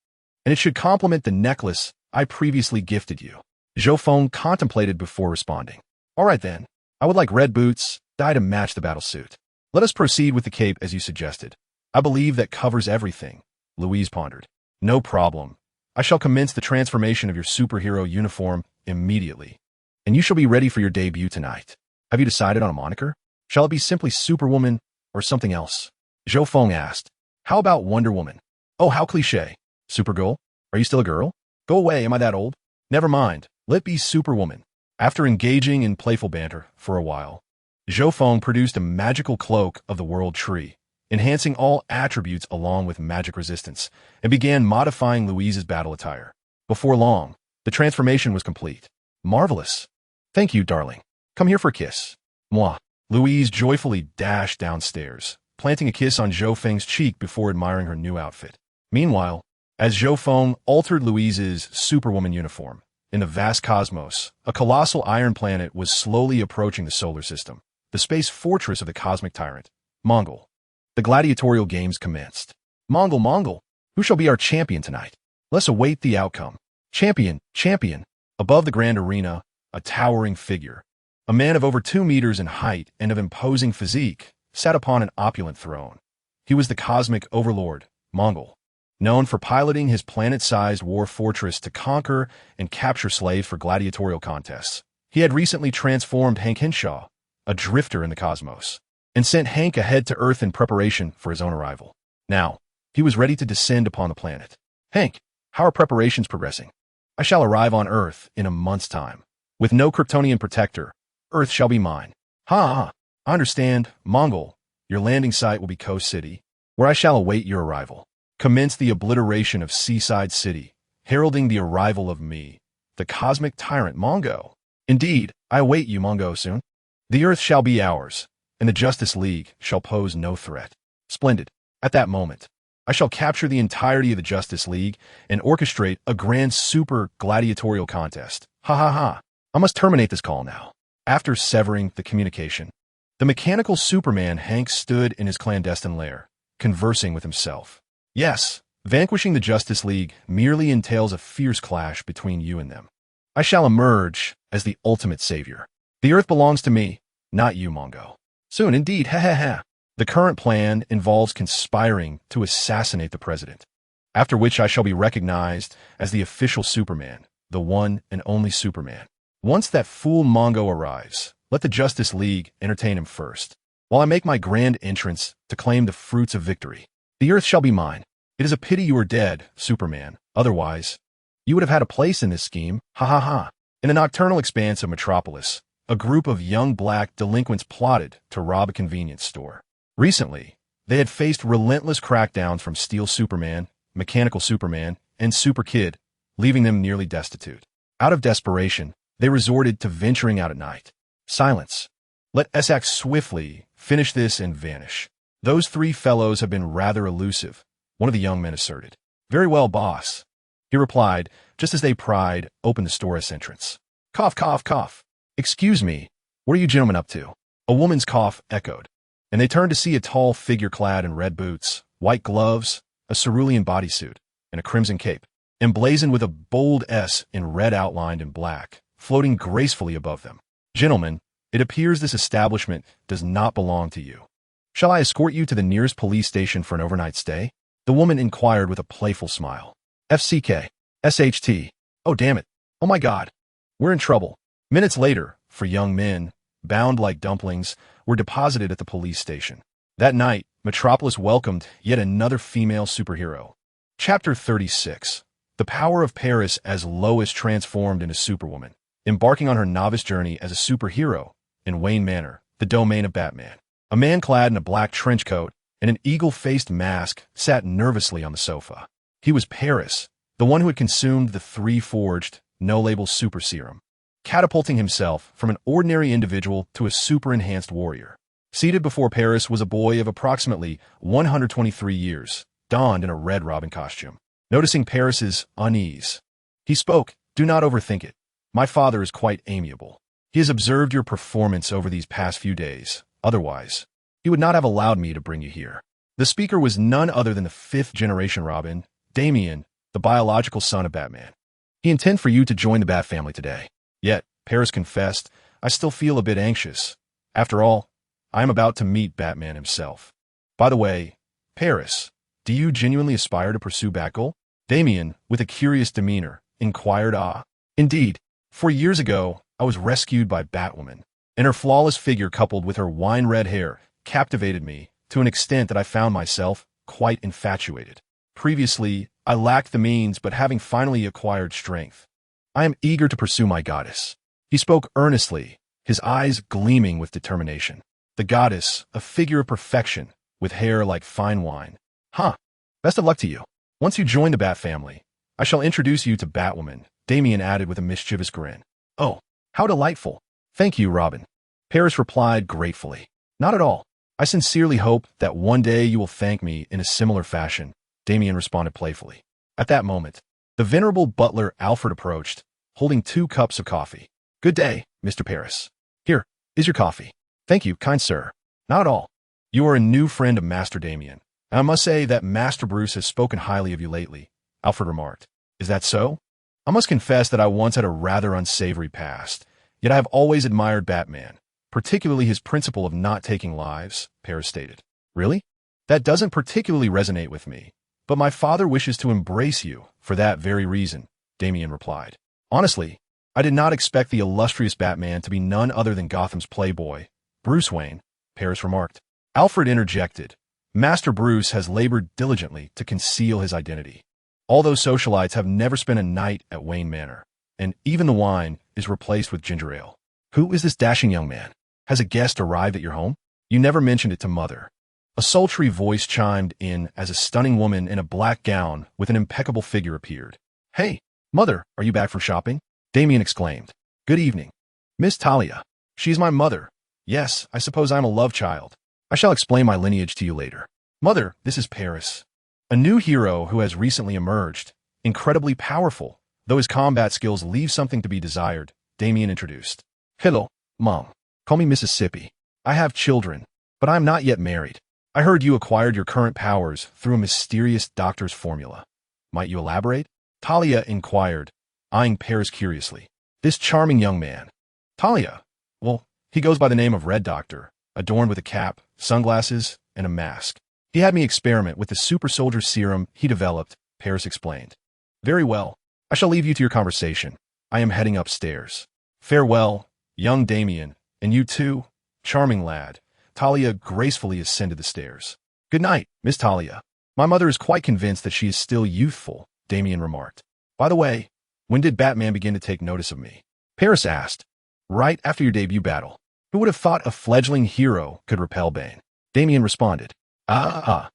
and it should complement the necklace I previously gifted you. Zhou Feng contemplated before responding. All right then, I would like red boots, dyed to match the battlesuit. Let us proceed with the cape as you suggested. I believe that covers everything, Louise pondered. No problem. I shall commence the transformation of your superhero uniform immediately, and you shall be ready for your debut tonight. Have you decided on a moniker? Shall it be simply Superwoman or something else? Zhou Feng asked. How about Wonder Woman? Oh, how cliché. Supergirl? Are you still a girl? Go away, am I that old? Never mind, let it be Superwoman. After engaging in playful banter for a while, Zhou Feng produced a magical cloak of the world tree, enhancing all attributes along with magic resistance, and began modifying Louise's battle attire. Before long, the transformation was complete. Marvelous. Thank you, darling. Come here for a kiss. Moi. Louise joyfully dashed downstairs, planting a kiss on Zhou Feng's cheek before admiring her new outfit. Meanwhile, as Zhou Feng altered Louise's Superwoman uniform, in the vast cosmos, a colossal iron planet was slowly approaching the solar system, the space fortress of the cosmic tyrant, Mongol. The gladiatorial games commenced. Mongol, who shall be our champion tonight? Let's await the outcome. Champion. Above the grand arena, a towering figure, a man of over 2 meters in height and of imposing physique, sat upon an opulent throne. He was the cosmic overlord, Mongol, known for piloting his planet-sized war fortress to conquer and capture slaves for gladiatorial contests. He had recently transformed Hank Henshaw, a drifter in the cosmos, and sent Hank ahead to Earth in preparation for his own arrival. Now, he was ready to descend upon the planet. Hank, how are preparations progressing? I shall arrive on Earth in a month's time. With no Kryptonian protector, Earth shall be mine. I understand, Mongol. Your landing site will be Coast City, where I shall await your arrival. Commence the obliteration of Seaside City, heralding the arrival of me, the cosmic tyrant Mongo. Indeed, I await you, Mongo, soon. The Earth shall be ours, and the Justice League shall pose no threat. Splendid. At that moment, I shall capture the entirety of the Justice League and orchestrate a grand super gladiatorial contest. I must terminate this call now. After severing the communication, the mechanical Superman Hank stood in his clandestine lair, conversing with himself. Yes, vanquishing the Justice League merely entails a fierce clash between you and them. I shall emerge as the ultimate savior. The Earth belongs to me, not you, Mongo. Soon, indeed, The current plan involves conspiring to assassinate the president, after which I shall be recognized as the official Superman, the one and only Superman. Once that fool Mongo arrives, let the Justice League entertain him first, while I make my grand entrance to claim the fruits of victory. The Earth shall be mine. It is a pity you are dead, Superman. Otherwise, you would have had a place in this scheme. In the nocturnal expanse of Metropolis, a group of young black delinquents plotted to rob a convenience store. Recently, they had faced relentless crackdowns from Steel Superman, Mechanical Superman, and Super Kid, leaving them nearly destitute. Out of desperation, they resorted to venturing out at night. Silence. Let us act swiftly, finish this, and vanish. Those three fellows have been rather elusive, one of the young men asserted. Very well, boss, he replied, just as they pried open the store's entrance. Cough, cough, cough. Excuse me, what are you gentlemen up to? A woman's cough echoed, and they turned to see a tall figure clad in red boots, white gloves, a cerulean bodysuit, and a crimson cape, emblazoned with a bold S in red outlined in black, floating gracefully above them. Gentlemen, it appears this establishment does not belong to you. Shall I escort you to the nearest police station for an overnight stay? The woman inquired with a playful smile. FCK. SHT. Oh, damn it. Oh my God. We're in trouble. Minutes later, four young men, bound like dumplings, were deposited at the police station. That night, Metropolis welcomed yet another female superhero. Chapter 36. The power of Paris as Lois transformed into Superwoman, embarking on her novice journey as a superhero in Wayne Manor, the domain of Batman. A man clad in a black trench coat and an eagle-faced mask sat nervously on the sofa. He was Paris, the one who had consumed the three-forged, no-label super serum, catapulting himself from an ordinary individual to a super-enhanced warrior. Seated before Paris was a boy of approximately 123 years, donned in a Red Robin costume. Noticing Paris's unease, he spoke, "Do not overthink it. My father is quite amiable. He has observed your performance over these past few days. Otherwise, he would not have allowed me to bring you here." The speaker was none other than the fifth-generation Robin, Damian, the biological son of Batman. "He intends for you to join the Bat family today. Yet," Paris confessed, "I still feel a bit anxious. After all, I am about to meet Batman himself. By the way, Paris, do you genuinely aspire to pursue Batgirl?" Damian, with a curious demeanor, inquired. Indeed. 4 years ago, I was rescued by Batwoman, and her flawless figure coupled with her wine-red hair captivated me to an extent that I found myself quite infatuated. Previously, I lacked the means, but having finally acquired strength, I am eager to pursue my goddess." He spoke earnestly, his eyes gleaming with determination. The goddess, a figure of perfection, with hair like fine wine. Best of luck to you. Once you join the Bat family, I shall introduce you to Batwoman, Damian added with a mischievous grin. "Oh, how delightful. Thank you, Robin," Paris replied gratefully. "Not at all. I sincerely hope that one day you will thank me in a similar fashion," Damian responded playfully. At that moment, the venerable butler Alfred approached, holding 2 cups of coffee. "Good day, Mr. Paris. Here is your coffee." "Thank you, kind sir." "Not at all. You are a new friend of Master Damian, and I must say that Master Bruce has spoken highly of you lately," Alfred remarked. "Is that so? I must confess that I once had a rather unsavory past, yet I have always admired Batman, particularly his principle of not taking lives," Paris stated. "Really? That doesn't particularly resonate with me, but my father wishes to embrace you for that very reason," Damian replied. "Honestly, I did not expect the illustrious Batman to be none other than Gotham's playboy, Bruce Wayne," Paris remarked. Alfred interjected. "Master Bruce has labored diligently to conceal his identity. All those socialites have never spent a night at Wayne Manor, and even the wine is replaced with ginger ale. Who is this dashing young man? Has a guest arrived at your home? You never mentioned it to Mother." A sultry voice chimed in as a stunning woman in a black gown with an impeccable figure appeared. "Hey, Mother, are you back from shopping?" Damian exclaimed. "Good evening. Miss Talia. She is my mother. Yes, I suppose I am a love child. I shall explain my lineage to you later. Mother, this is Paris, a new hero who has recently emerged, incredibly powerful, though his combat skills leave something to be desired," Damian introduced. "Hello, Mom. Call me Mississippi. I have children, but I am not yet married. I heard you acquired your current powers through a mysterious doctor's formula. Might you elaborate?" Talia inquired, eyeing Paris curiously. "This charming young man. Talia? Well, he goes by the name of Red Doctor, adorned with a cap, sunglasses, and a mask. He had me experiment with the super soldier serum he developed," Paris explained. "Very well. I shall leave you to your conversation. I am heading upstairs. Farewell, young Damian, and you too, charming lad." Talia gracefully ascended the stairs. "Good night, Miss Talia. My mother is quite convinced that she is still youthful," Damian remarked. "By the way, when did Batman begin to take notice of me?" Paris asked. "Right after your debut battle. Who would have thought a fledgling hero could repel Bane?" Damian responded. I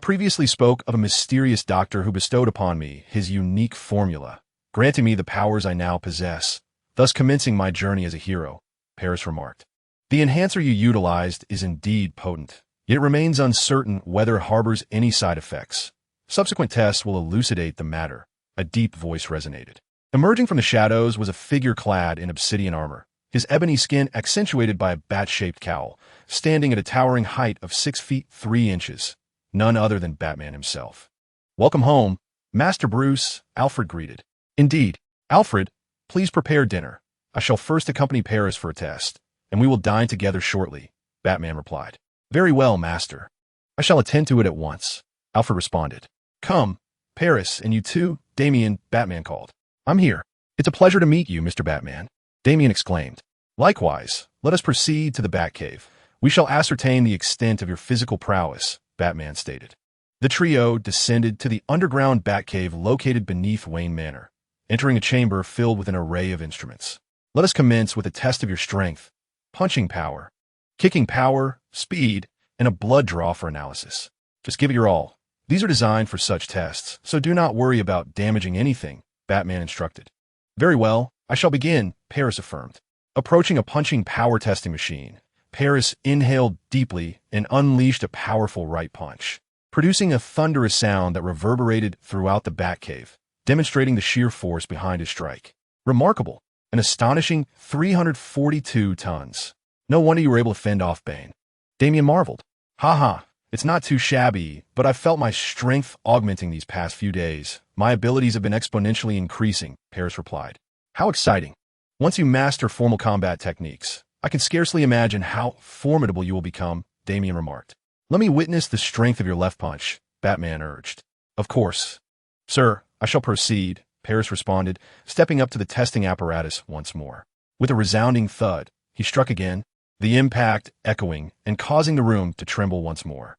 previously spoke of a mysterious doctor who bestowed upon me his unique formula, granting me the powers I now possess, thus commencing my journey as a hero," Paris remarked. The enhancer you utilized is indeed potent, yet it remains uncertain whether it harbors any side effects. Subsequent tests will elucidate the matter. A deep voice resonated. Emerging from the shadows was a figure clad in obsidian armor, his ebony skin accentuated by a bat-shaped cowl, standing at a towering height of 6 feet 3 inches. None other than Batman himself. "Welcome home, Master Bruce," Alfred greeted. "Indeed. Alfred, please prepare dinner. I shall first accompany Paris for a test, and we will dine together shortly," Batman replied. "Very well, Master. I shall attend to it at once," Alfred responded. "Come, Paris, and you too, Damian," Batman called. "I'm here." "It's a pleasure to meet you, Mr. Batman," Damian exclaimed. "Likewise, let us proceed to the Batcave. We shall ascertain the extent of your physical prowess," Batman stated. The trio descended to the underground Batcave located beneath Wayne Manor, entering a chamber filled with an array of instruments. "Let us commence with a test of your strength, punching power, kicking power, speed, and a blood draw for analysis. Just give it your all. These are designed for such tests, so do not worry about damaging anything," Batman instructed. "Very well, I shall begin," Paris affirmed. Approaching a punching power testing machine, Paris inhaled deeply and unleashed a powerful right punch, producing a thunderous sound that reverberated throughout the Batcave, demonstrating the sheer force behind his strike. "Remarkable. An astonishing 342 tons. No wonder you were able to fend off Bane." Damian marveled. "Haha, it's not too shabby, but I've felt my strength augmenting these past few days. My abilities have been exponentially increasing," Paris replied. "How exciting. Once you master formal combat techniques, I can scarcely imagine how formidable you will become," Damian remarked. "Let me witness the strength of your left punch," Batman urged. "Of course. Sir, I shall proceed," Paris responded, stepping up to the testing apparatus once more. With a resounding thud, he struck again, the impact echoing and causing the room to tremble once more.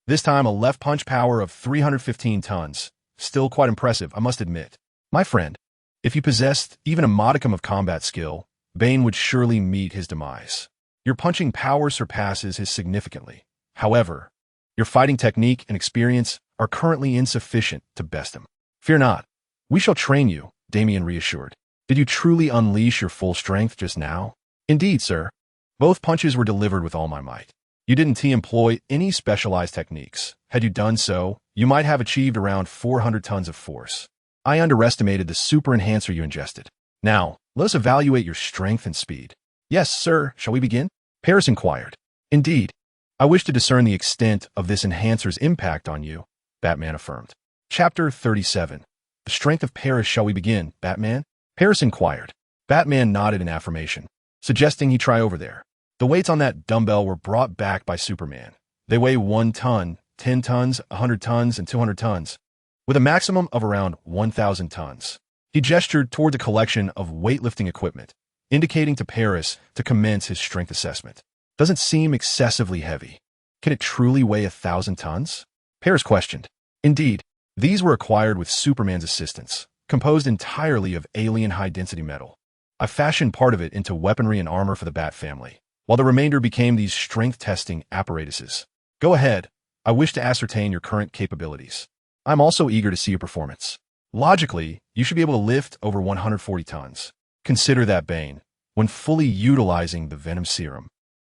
This time a left punch power of 315 tons. Still quite impressive, I must admit. My friend, if you possessed even a modicum of combat skill, Bane would surely meet his demise. Your punching power surpasses his significantly. However, your fighting technique and experience are currently insufficient to best him. Fear not. We shall train you, Damian reassured. Did you truly unleash your full strength just now? Indeed, sir. Both punches were delivered with all my might. You didn't employ any specialized techniques. Had you done so, you might have achieved around 400 tons of force. I underestimated the super enhancer you ingested. Now, let us evaluate your strength and speed. Yes, sir. Shall we begin? Paris inquired. Indeed. I wish to discern the extent of this enhancer's impact on you, Batman affirmed. Chapter 37. The strength of Paris. Shall we begin, Batman? Paris inquired. Batman nodded in affirmation, suggesting he try over there. The weights on that dumbbell were brought back by Superman. They weigh 1 ton, 10 tons, 100 tons, and 200 tons, with a maximum of around 1,000 tons. He gestured toward the collection of weightlifting equipment, indicating to Paris to commence his strength assessment. Doesn't seem excessively heavy. Can it truly weigh 1,000 tons? Paris questioned. Indeed, these were acquired with Superman's assistance, composed entirely of alien high-density metal. I fashioned part of it into weaponry and armor for the Bat family, while the remainder became these strength-testing apparatuses. Go ahead. I wish to ascertain your current capabilities. I'm also eager to see your performance. Logically, you should be able to lift over 140 tons. Consider that Bane, when fully utilizing the Venom Serum,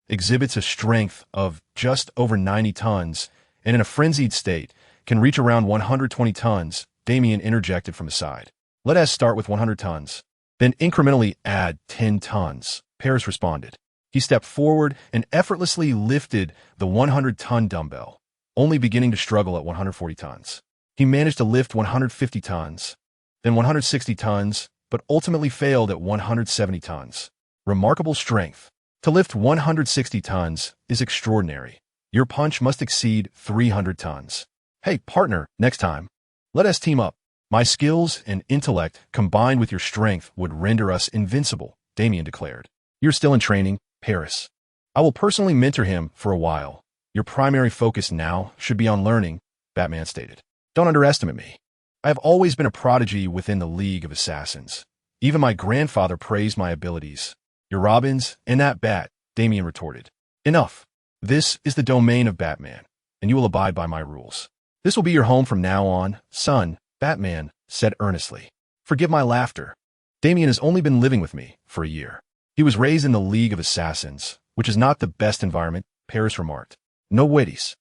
exhibits a strength of just over 90 tons, and in a frenzied state, can reach around 120 tons, Damian interjected from the side. Let us start with 100 tons, then incrementally add 10 tons, Paris responded. He stepped forward and effortlessly lifted the 100-ton dumbbell, only beginning to struggle at 140 tons. He managed to lift 150 tons, then 160 tons, but ultimately failed at 170 tons. Remarkable strength. To lift 160 tons is extraordinary. Your punch must exceed 300 tons. Hey, partner, next time, let us team up. My skills and intellect combined with your strength would render us invincible, Damian declared. You're still in training, Paris. I will personally mentor him for a while. Your primary focus now should be on learning, Batman stated. Don't underestimate me. I have always been a prodigy within the League of Assassins. Even my grandfather praised my abilities. Your Robins and that bat, Damian retorted. Enough. This is the domain of Batman, and you will abide by my rules. This will be your home from now on, son, Batman said earnestly. Forgive my laughter. Damian has only been living with me for a year. He was raised in the League of Assassins, which is not the best environment, Paris remarked. No witties.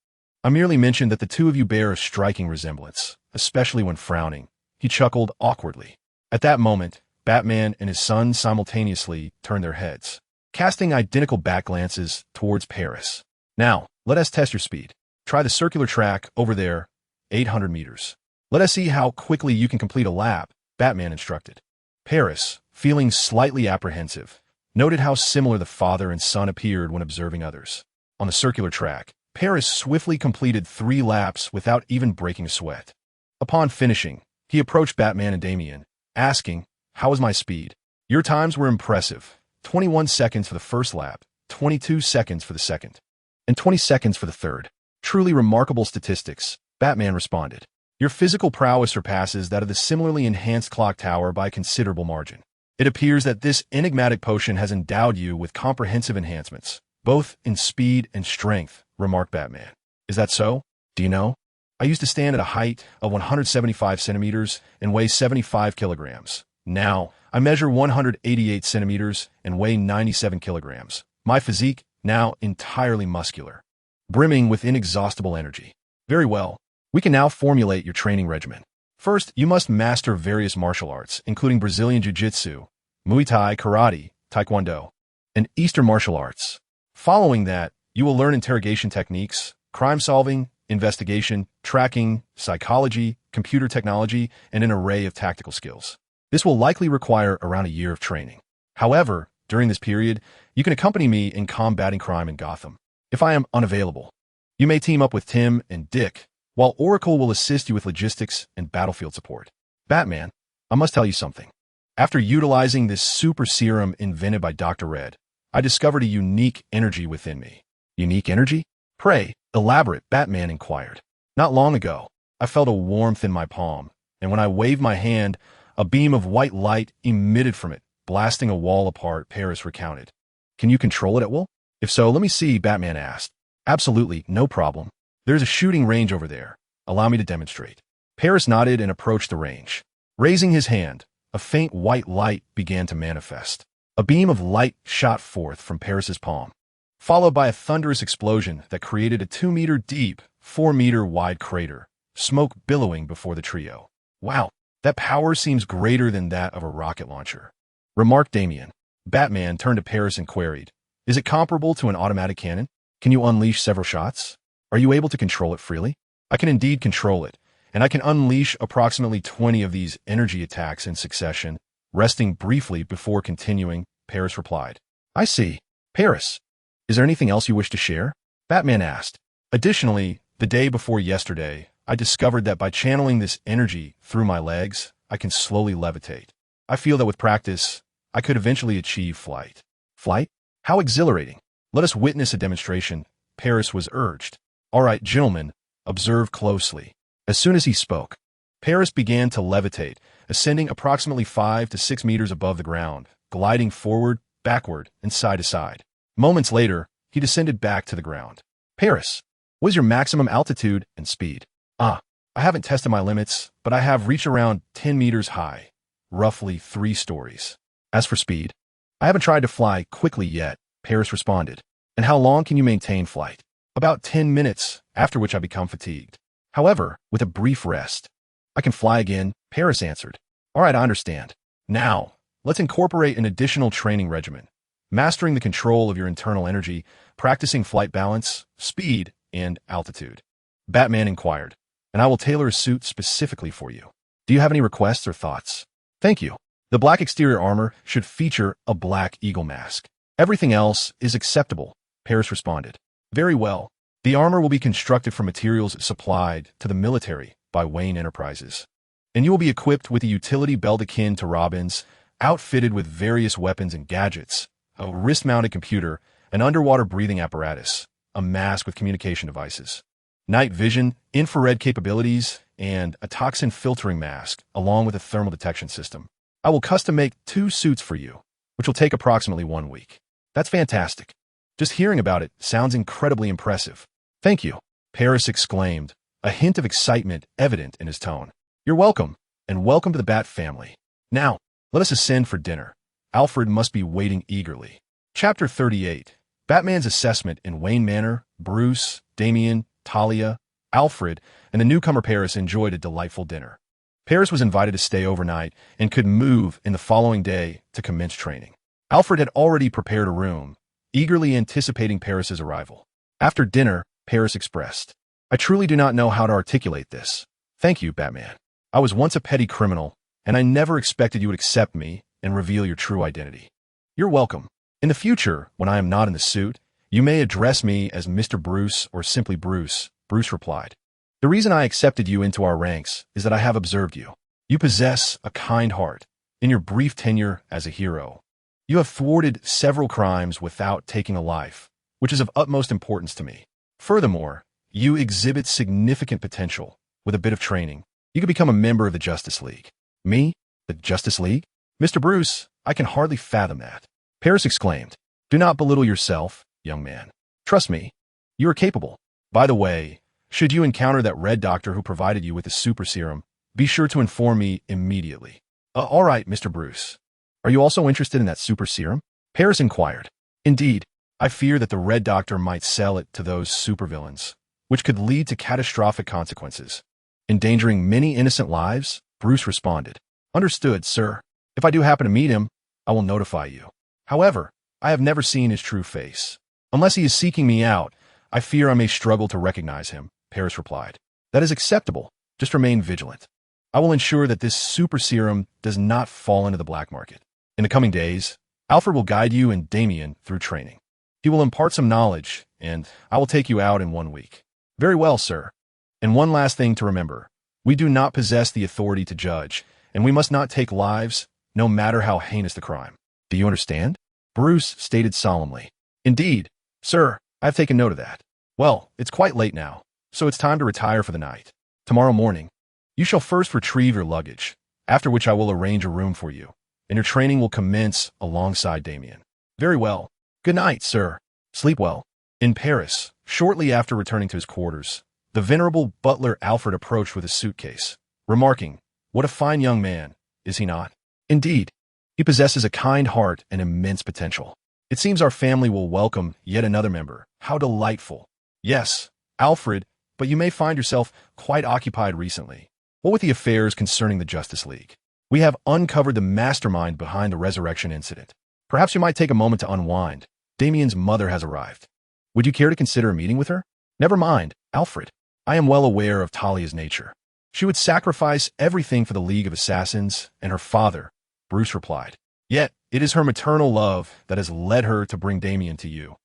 I merely mentioned that the two of you bear a striking resemblance, especially when frowning. He chuckled awkwardly. At that moment, Batman and his son simultaneously turned their heads, casting identical back glances towards Paris. Now, let us test your speed. Try the circular track over there, 800 meters. Let us see how quickly you can complete a lap, Batman instructed. Paris, feeling slightly apprehensive, noted how similar the father and son appeared when observing others. On the circular track, Paris swiftly completed 3 laps without even breaking a sweat. Upon finishing, he approached Batman and Damian, asking, "How was my speed?" "Your times were impressive. 21 seconds for the first lap, 22 seconds for the second, and 20 seconds for the third. Truly remarkable statistics," Batman responded. "Your physical prowess surpasses that of the similarly enhanced clock tower by a considerable margin. It appears that this enigmatic potion has endowed you with comprehensive enhancements, both in speed and strength," remarked Batman. "Is that so? Do you know? I used to stand at a height of 175 centimeters and weigh 75 kilograms. Now, I measure 188 centimeters and weigh 97 kilograms. My physique, now entirely muscular, brimming with inexhaustible energy. Very well. We can now formulate your training regimen. First, you must master various martial arts, including Brazilian Jiu-Jitsu, Muay Thai, Karate, Taekwondo, and Eastern martial arts. Following that, you will learn interrogation techniques, crime solving, investigation, tracking, psychology, computer technology, and an array of tactical skills. This will likely require around a year of training. However, during this period, you can accompany me in combating crime in Gotham. If I am unavailable, you may team up with Tim and Dick, while Oracle will assist you with logistics and battlefield support. Batman, I must tell you something. After utilizing this super serum invented by Dr. Red, I discovered a unique energy within me. Unique energy? Pray, elaborate, Batman inquired. Not long ago, I felt a warmth in my palm, and when I waved my hand, a beam of white light emitted from it, blasting a wall apart, Paris recounted. Can you control it at will? If so, let me see, Batman asked. Absolutely, no problem. There's a shooting range over there. Allow me to demonstrate. Paris nodded and approached the range. Raising his hand, a faint white light began to manifest. A beam of light shot forth from Paris's palm, followed by a thunderous explosion that created a 2-meter deep, 4-meter wide crater, smoke billowing before the trio. Wow, that power seems greater than that of a rocket launcher, remarked Damian. Batman turned to Paris and queried, "Is it comparable to an automatic cannon? Can you unleash several shots? Are you able to control it freely?" "I can indeed control it, and I can unleash approximately 20 of these energy attacks in succession," resting briefly before continuing, Paris replied. "I see. Paris, is there anything else you wish to share?" Batman asked. "Additionally, the day before yesterday, I discovered that by channeling this energy through my legs, I can slowly levitate. I feel that with practice, I could eventually achieve flight." "Flight? How exhilarating. Let us witness a demonstration," Paris was urged. "All right, gentlemen, observe closely." As soon as he spoke, Paris began to levitate, ascending approximately 5 to 6 meters above the ground, gliding forward, backward, and side to side. Moments later, he descended back to the ground. "Paris, what is your maximum altitude and speed?" "I haven't tested my limits, but I have reached around 10 meters high, roughly 3 stories. As for speed, I haven't tried to fly quickly yet," Paris responded. "And how long can you maintain flight?" "About 10 minutes, after which I become fatigued. However, with a brief rest, I can fly again," Paris answered. "All right, I understand. Now, let's incorporate an additional training regimen, mastering the control of your internal energy, practicing flight balance, speed, and altitude." Batman inquired, "And I will tailor a suit specifically for you. Do you have any requests or thoughts?" "Thank you. The black exterior armor should feature a black eagle mask. Everything else is acceptable," Paris responded. "Very well. The armor will be constructed from materials supplied to the military by Wayne Enterprises, and you will be equipped with a utility belt akin to Robin's, outfitted with various weapons and gadgets, a wrist-mounted computer, an underwater breathing apparatus, a mask with communication devices, night vision, infrared capabilities, and a toxin filtering mask, along with a thermal detection system. I will custom make 2 suits for you, which will take approximately 1 week." "That's fantastic. Just hearing about it sounds incredibly impressive." "Thank you," Paris exclaimed, a hint of excitement evident in his tone. "You're welcome, and welcome to the Bat family. Now, let us ascend for dinner. Alfred must be waiting eagerly." Chapter 38. Batman's assessment in Wayne Manor, Bruce, Damian, Talia, Alfred, and the newcomer Paris enjoyed a delightful dinner. Paris was invited to stay overnight and could move in the following day to commence training. Alfred had already prepared a room, eagerly anticipating Paris's arrival. After dinner, Paris expressed, "I truly do not know how to articulate this. Thank you, Batman. I was once a petty criminal, and I never expected you would accept me and reveal your true identity. You're welcome. In the future, when I am not in the suit, you may address me as Mr. Bruce or simply Bruce," Bruce replied. "The reason I accepted you into our ranks is that I have observed you. You possess a kind heart. In your brief tenure as a hero, you have thwarted several crimes without taking a life, which is of utmost importance to me. Furthermore, you exhibit significant potential. With a bit of training, you could become a member of the Justice League." "Me? The Justice League? Mr. Bruce, I can hardly fathom that," Paris exclaimed. "Do not belittle yourself, young man. Trust me, you are capable. By the way, should you encounter that red doctor who provided you with the super serum, be sure to inform me immediately." All right, Mr. Bruce. Are you also interested in that super serum?" Paris inquired. "Indeed, I fear that the red doctor might sell it to those supervillains, which could lead to catastrophic consequences, endangering many innocent lives," Bruce responded. "Understood, sir. If I do happen to meet him, I will notify you. However, I have never seen his true face. Unless he is seeking me out, I fear I may struggle to recognize him," Paris replied. "That is acceptable. Just remain vigilant. I will ensure that this super serum does not fall into the black market. In the coming days, Alfred will guide you and Damian through training. He will impart some knowledge, and I will take you out in 1 week." "Very well, sir. And one last thing to remember. We do not possess the authority to judge, and we must not take lives, no matter how heinous the crime. Do you understand?" Bruce stated solemnly. "Indeed, sir, I have taken note of that. Well, it's quite late now, so it's time to retire for the night. Tomorrow morning, you shall first retrieve your luggage, after which I will arrange a room for you, and your training will commence alongside Damian." "Very well. Good night, sir. Sleep well." In Paris, shortly after returning to his quarters, the venerable butler Alfred approached with a suitcase, remarking, "What a fine young man, is he not? Indeed, he possesses a kind heart and immense potential. It seems our family will welcome yet another member. How delightful." "Yes, Alfred, but you may find yourself quite occupied recently. What with the affairs concerning the Justice League? We have uncovered the mastermind behind the resurrection incident. Perhaps you might take a moment to unwind. Damian's mother has arrived. Would you care to consider a meeting with her?" "Never mind, Alfred. I am well aware of Talia's nature. She would sacrifice everything for the League of Assassins and her father," Bruce replied. "Yet, it is her maternal love that has led her to bring Damian to you.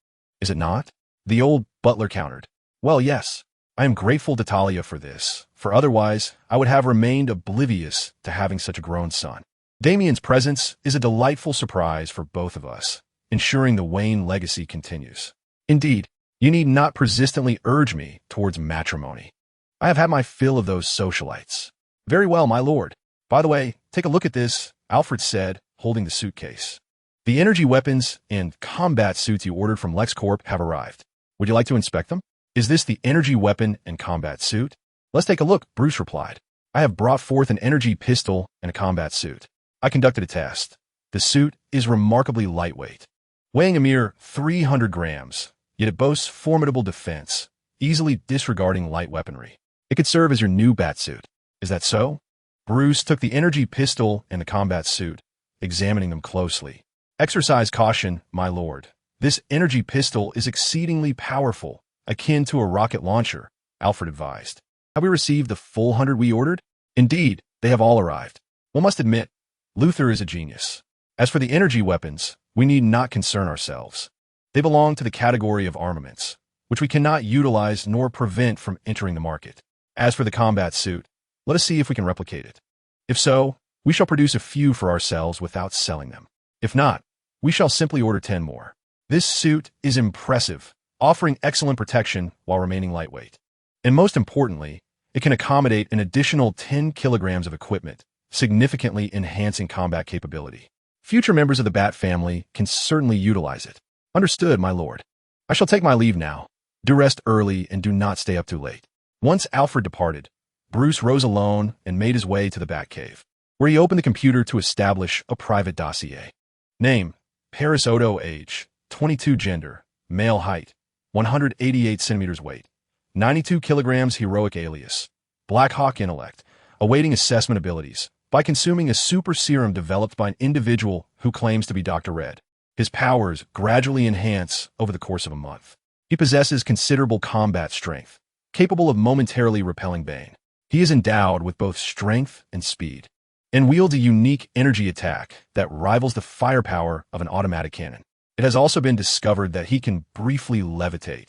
Is it not?" The old butler countered. "Well, yes. I am grateful to Talia for this, for otherwise I would have remained oblivious to having such a grown son. Damian's presence is a delightful surprise for both of us, ensuring the Wayne legacy continues. Indeed, you need not persistently urge me towards matrimony. I have had my fill of those socialites." "Very well, my lord. By the way, take a look at this," Alfred said, holding the suitcase. "The energy weapons and combat suits you ordered from LexCorp have arrived. Would you like to inspect them?" "Is this the energy weapon and combat suit?" "Let's take a look," Bruce replied. "I have brought forth an energy pistol and a combat suit. I conducted a test. The suit is remarkably lightweight, weighing a mere 300 grams, yet it boasts formidable defense, easily disregarding light weaponry. It could serve as your new batsuit. Is that so?" Bruce took the energy pistol and the combat suit, examining them closely. "Exercise caution, my lord. This energy pistol is exceedingly powerful, akin to a rocket launcher," Alfred advised. "Have we received the full 100 we ordered?" "Indeed, they have all arrived. One must admit, Luther is a genius. As for the energy weapons, we need not concern ourselves. They belong to the category of armaments, which we cannot utilize nor prevent from entering the market. As for the combat suit, let us see if we can replicate it. If so, we shall produce a few for ourselves without selling them. If not, we shall simply order 10 more. This suit is impressive, offering excellent protection while remaining lightweight. And most importantly, it can accommodate an additional 10 kilograms of equipment, significantly enhancing combat capability. Future members of the Bat family can certainly utilize it." "Understood, my lord. I shall take my leave now. Do rest early and do not stay up too late." Once Alfred departed, Bruce rose alone and made his way to the Batcave, where he opened the computer to establish a private dossier. Name: Paris Odo. Age: 22. Gender: male height, 188 centimeters weight, 92 kilograms heroic alias, Black Hawk intellect, awaiting assessment abilities, by consuming a super serum developed by an individual who claims to be Dr. Red. His powers gradually enhance over the course of a month. He possesses considerable combat strength, capable of momentarily repelling Bane. He is endowed with both strength and speed, and wields a unique energy attack that rivals the firepower of an automatic cannon. It has also been discovered that he can briefly levitate,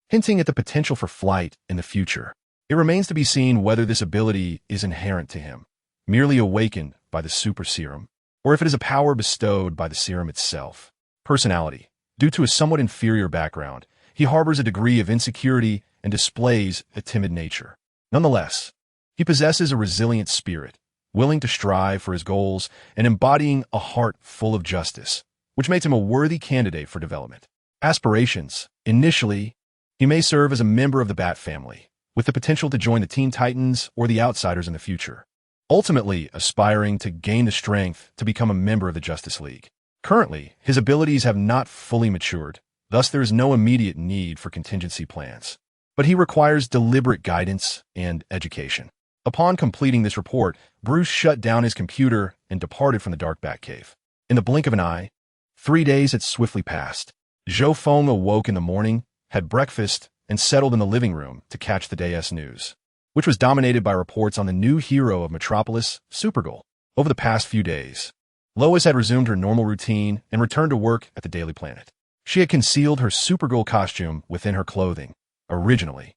hinting at the potential for flight in the future. It remains to be seen whether this ability is inherent to him, merely awakened by the super serum, or if it is a power bestowed by the serum itself. Personality. Due to a somewhat inferior background, he harbors a degree of insecurity and displays a timid nature. Nonetheless, he possesses a resilient spirit, willing to strive for his goals and embodying a heart full of justice, which makes him a worthy candidate for development. Aspirations. Initially, he may serve as a member of the Bat family, with the potential to join the Teen Titans or the Outsiders in the future, ultimately aspiring to gain the strength to become a member of the Justice League. Currently, his abilities have not fully matured, thus there is no immediate need for contingency plans. But he requires deliberate guidance and education. Upon completing this report, Bruce shut down his computer and departed from the dark Batcave. In the blink of an eye, 3 days had swiftly passed. Zhou Feng awoke in the morning, had breakfast, and settled in the living room to catch the day's news, which was dominated by reports on the new hero of Metropolis, Supergirl. Over the past few days, Lois had resumed her normal routine and returned to work at the Daily Planet. She had concealed her Supergirl costume within her clothing. Originally,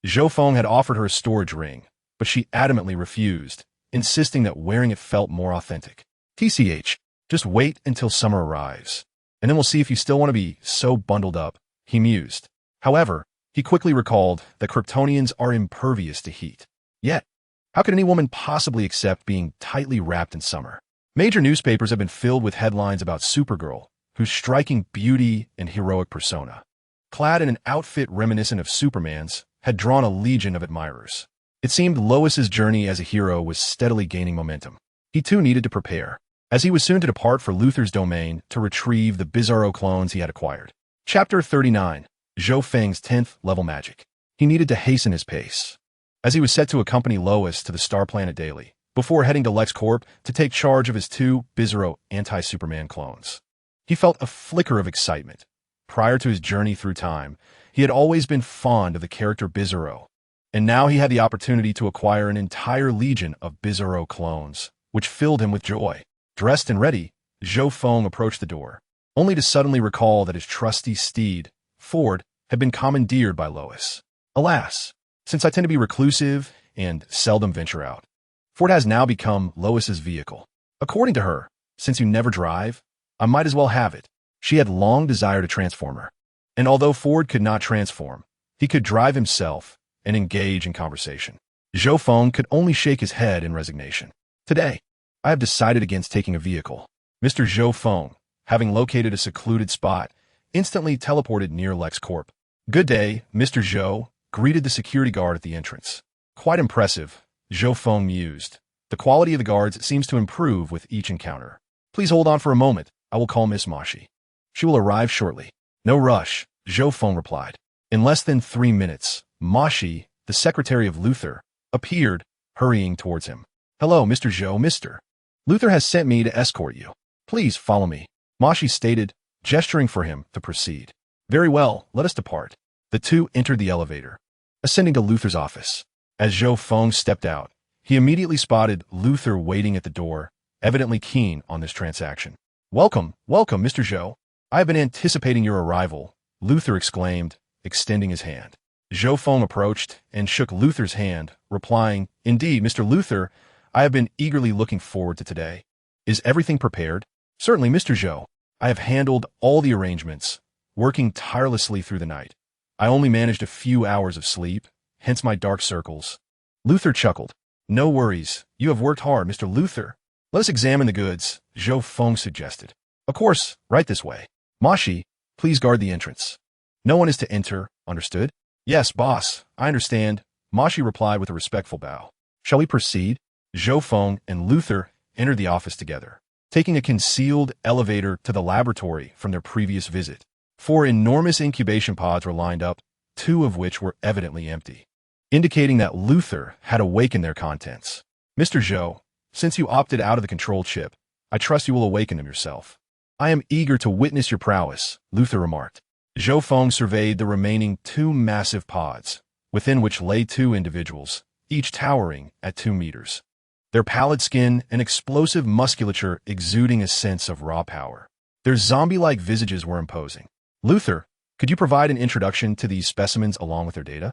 Zhou Feng had offered her a storage ring, but she adamantly refused, insisting that wearing it felt more authentic. TCH, just wait until summer arrives, and then we'll see if you still want to be so bundled up, he mused. However, he quickly recalled that Kryptonians are impervious to heat. Yet, how could any woman possibly accept being tightly wrapped in summer? Major newspapers have been filled with headlines about Supergirl, whose striking beauty and heroic persona, clad in an outfit reminiscent of Superman's, had drawn a legion of admirers. It seemed Lois's journey as a hero was steadily gaining momentum. He too needed to prepare, as he was soon to depart for Luthor's domain to retrieve the Bizarro clones he had acquired. Chapter 39. Zhou Feng's 10th level magic. He needed to hasten his pace, as he was set to accompany Lois to the Star Planet daily, before heading to LexCorp to take charge of his 2 Bizarro anti-Superman clones. He felt a flicker of excitement. Prior to his journey through time, he had always been fond of the character Bizarro, and now he had the opportunity to acquire an entire legion of Bizarro clones, which filled him with joy. Dressed and ready, Zhou Feng approached the door, only to suddenly recall that his trusty steed, Ford, had been commandeered by Lois. Alas, since I tend to be reclusive and seldom venture out, Ford has now become Lois's vehicle. According to her, since you never drive, I might as well have it. She had long desired a transformer, and although Ford could not transform, he could drive himself and engage in conversation. Zhou Feng could only shake his head in resignation. Today, I have decided against taking a vehicle. Mr. Zhou Feng, having located a secluded spot, instantly teleported near LexCorp. Good day, Mr. Zhou, greeted the security guard at the entrance. Quite impressive, Zhou Feng mused. The quality of the guards seems to improve with each encounter. Please hold on for a moment. I will call Miss Mashi. She will arrive shortly. No rush, Zhou Feng replied. In less than 3 minutes, Mashi, the secretary of Luthor, appeared, hurrying towards him. Hello, Mr. Zhou, Mr. Luthor has sent me to escort you. Please follow me, Mashi stated, gesturing for him to proceed. Very well, let us depart. The two entered the elevator, ascending to Luthor's office. As Zhou Feng stepped out, he immediately spotted Luthor waiting at the door, evidently keen on this transaction. Welcome, Mr. Zhou. I have been anticipating your arrival, Luthor exclaimed, extending his hand. Zhou Feng approached and shook Luthor's hand, replying, Indeed, Mr. Luthor, I have been eagerly looking forward to today. Is everything prepared? Certainly, Mr. Zhou. I have handled all the arrangements, working tirelessly through the night. I only managed a few hours of sleep, hence my dark circles. Luthor chuckled. No worries. You have worked hard, Mr. Luthor. Let us examine the goods, Zhou Feng suggested. Of course, right this way. Mashi, please guard the entrance. No one is to enter, understood? Yes, boss, I understand, Mashi replied with a respectful bow. Shall we proceed? Zhou Feng and Luthor entered the office together, taking a concealed elevator to the laboratory from their previous visit. 4 enormous incubation pods were lined up, 2 of which were evidently empty, indicating that Luther had awakened their contents. Mr. Zhou, since you opted out of the control chip, I trust you will awaken them yourself. I am eager to witness your prowess, Luther remarked. Zhou Feng surveyed the remaining 2 massive pods, within which lay 2 individuals, each towering at 2 meters. Their pallid skin and explosive musculature exuding a sense of raw power. Their zombie-like visages were imposing. Luther, could you provide an introduction to these specimens along with their data?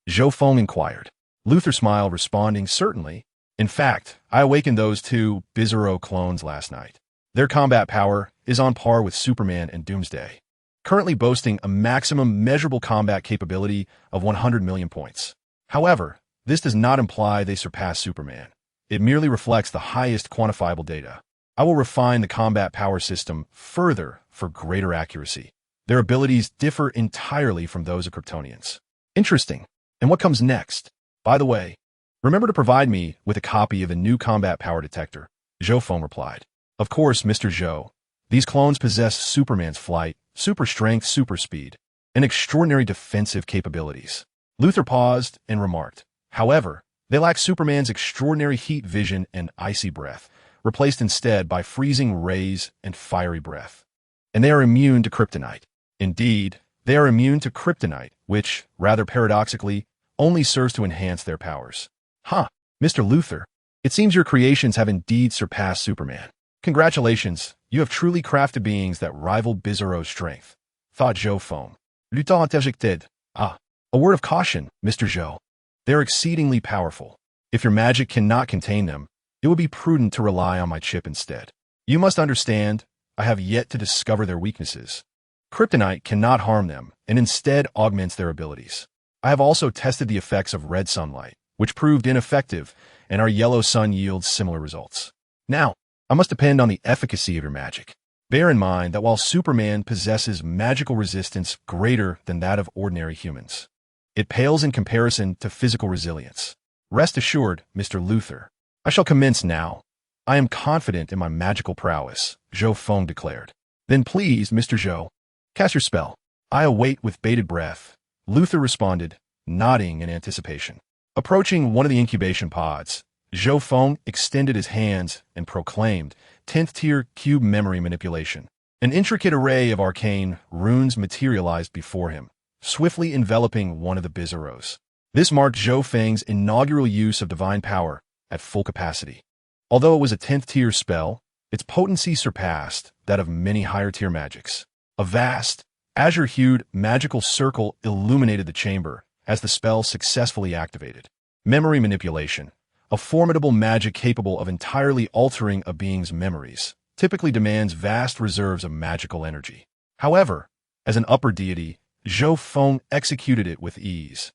Zhou Feng inquired. Luther smiled, responding, certainly. In fact, I awakened those 2 Bizarro clones last night. Their combat power is on par with Superman and Doomsday, currently boasting a maximum measurable combat capability of 100 million points. However, this does not imply they surpass Superman. It merely reflects the highest quantifiable data. I will refine the combat power system further for greater accuracy. Their abilities differ entirely from those of Kryptonians. Interesting. And what comes next? By the way, remember to provide me with a copy of the new combat power detector, Zhou Feng replied. Of course, Mr. Zhou. These clones possess Superman's flight, super strength, super speed, and extraordinary defensive capabilities. Luther paused and remarked, however, they lack Superman's extraordinary heat vision and icy breath, replaced instead by freezing rays and fiery breath. And they are immune to kryptonite. Indeed, they are immune to kryptonite, which, rather paradoxically, only serves to enhance their powers. Huh, Mr. Luther, it seems your creations have indeed surpassed Superman. Congratulations, you have truly crafted beings that rival Bizarro's strength, thought Zhou Feng. Lutin interjected. Ah, a word of caution, Mr. Zhou. They are exceedingly powerful. If your magic cannot contain them, it would be prudent to rely on my chip instead. You must understand, I have yet to discover their weaknesses. Kryptonite cannot harm them, and instead augments their abilities. I have also tested the effects of red sunlight, which proved ineffective, and our yellow sun yields similar results. Now, I must depend on the efficacy of your magic. Bear in mind that while Superman possesses magical resistance greater than that of ordinary humans, it pales in comparison to physical resilience. Rest assured, Mr. Luther. I shall commence now. I am confident in my magical prowess, Zhou Feng declared. Then please, Mr. Zhou, cast your spell. I await with bated breath, Luther responded, nodding in anticipation. Approaching one of the incubation pods, Zhou Feng extended his hands and proclaimed 10th tier cube memory manipulation. An intricate array of arcane runes materialized before him, swiftly enveloping one of the Bizarros. This marked Zhou Feng's inaugural use of divine power at full capacity. Although it was a 10th tier spell, its potency surpassed that of many higher tier magics. A vast, azure-hued magical circle illuminated the chamber as the spell successfully activated. Memory manipulation, a formidable magic capable of entirely altering a being's memories, typically demands vast reserves of magical energy. However, as an upper deity, Zhou Feng executed it with ease,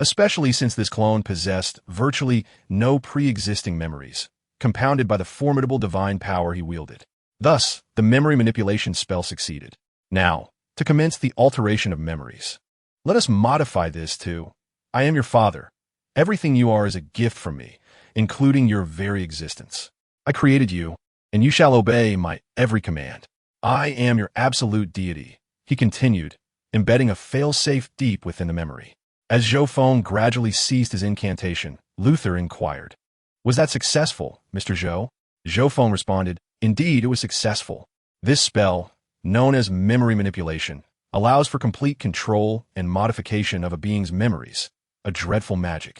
especially since this clone possessed virtually no pre-existing memories, compounded by the formidable divine power he wielded. Thus, the memory manipulation spell succeeded. Now, to commence the alteration of memories. Let us modify this to, I am your father. Everything you are is a gift from me, including your very existence. I created you, and you shall obey my every command. I am your absolute deity, he continued, embedding a fail-safe deep within the memory. As Zhou Feng gradually ceased his incantation, Luther inquired, was that successful, Mr. Zhou? Zhou Feng responded, indeed, it was successful. This spell, known as memory manipulation, allows for complete control and modification of a being's memories, a dreadful magic,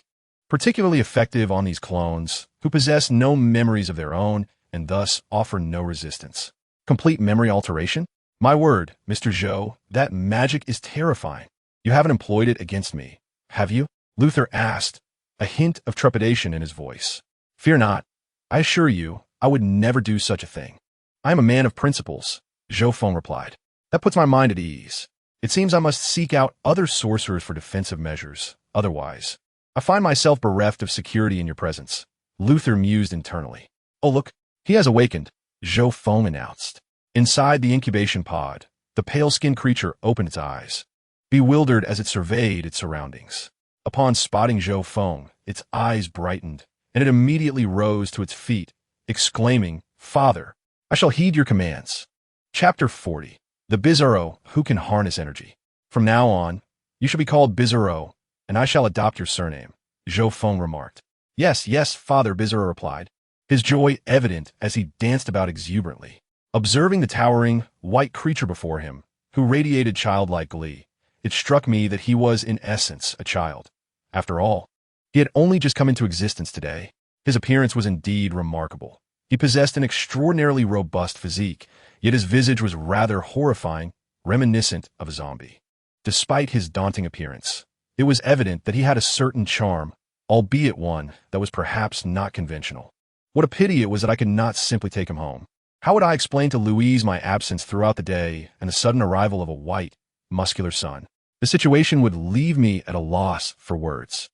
particularly effective on these clones who possess no memories of their own and thus offer no resistance. Complete memory alteration? My word, Mr. Zhou, that magic is terrifying. You haven't employed it against me, have you? Luther asked, a hint of trepidation in his voice. Fear not. I assure you, I would never do such a thing. I am a man of principles, Zhou Feng replied. That puts my mind at ease. It seems I must seek out other sorcerers for defensive measures. Otherwise, I find myself bereft of security in your presence. Luther mused internally. Oh look, he has awakened, Zhou Feng announced. Inside the incubation pod, the pale-skinned creature opened its eyes, bewildered as it surveyed its surroundings. Upon spotting Zhou Feng, its eyes brightened, and it immediately rose to its feet, exclaiming, Father, I shall heed your commands. Chapter 40. The Bizarro who can harness energy. From now on, you shall be called Bizarro, and I shall adopt your surname, Zhou Feng remarked. Yes, yes, Father, Bizarro replied, his joy evident as he danced about exuberantly. Observing the towering, white creature before him, who radiated childlike glee, it struck me that he was, in essence, a child. After all, he had only just come into existence today. His appearance was indeed remarkable. He possessed an extraordinarily robust physique, yet his visage was rather horrifying, reminiscent of a zombie. Despite his daunting appearance, it was evident that he had a certain charm, albeit one that was perhaps not conventional. What a pity it was that I could not simply take him home. How would I explain to Louise my absence throughout the day and the sudden arrival of a white, muscular son? The situation would leave me at a loss for words.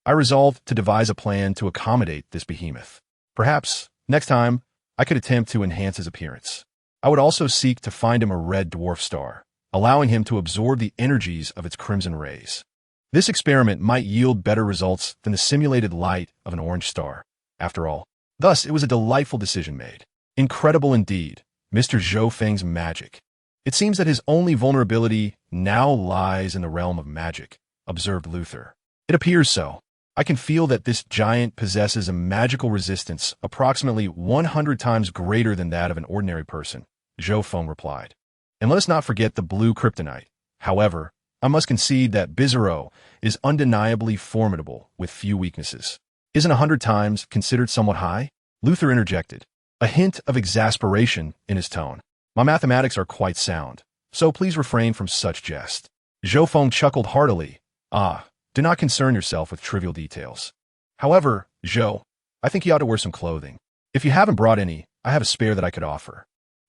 I resolved to devise a plan to accommodate this behemoth. Perhaps, next time, I could attempt to enhance his appearance. I would also seek to find him a red dwarf star, allowing him to absorb the energies of its crimson rays. This experiment might yield better results than the simulated light of an orange star. After all, thus it was a delightful decision made. Incredible indeed, Mr. Zhou Feng's magic. It seems that his only vulnerability now lies in the realm of magic, observed Luther. It appears so. I can feel that this giant possesses a magical resistance approximately 100 times greater than that of an ordinary person, Zhou Feng replied. And let us not forget the blue kryptonite. However, I must concede that Bizarro is undeniably formidable with few weaknesses. Isn't 100 times considered somewhat high? Luther interjected, a hint of exasperation in his tone. My mathematics are quite sound, so please refrain from such jest. Zhou Feng chuckled heartily. Do not concern yourself with trivial details. However, Zhou, I think you ought to wear some clothing. If you haven't brought any, I have a spare that I could offer.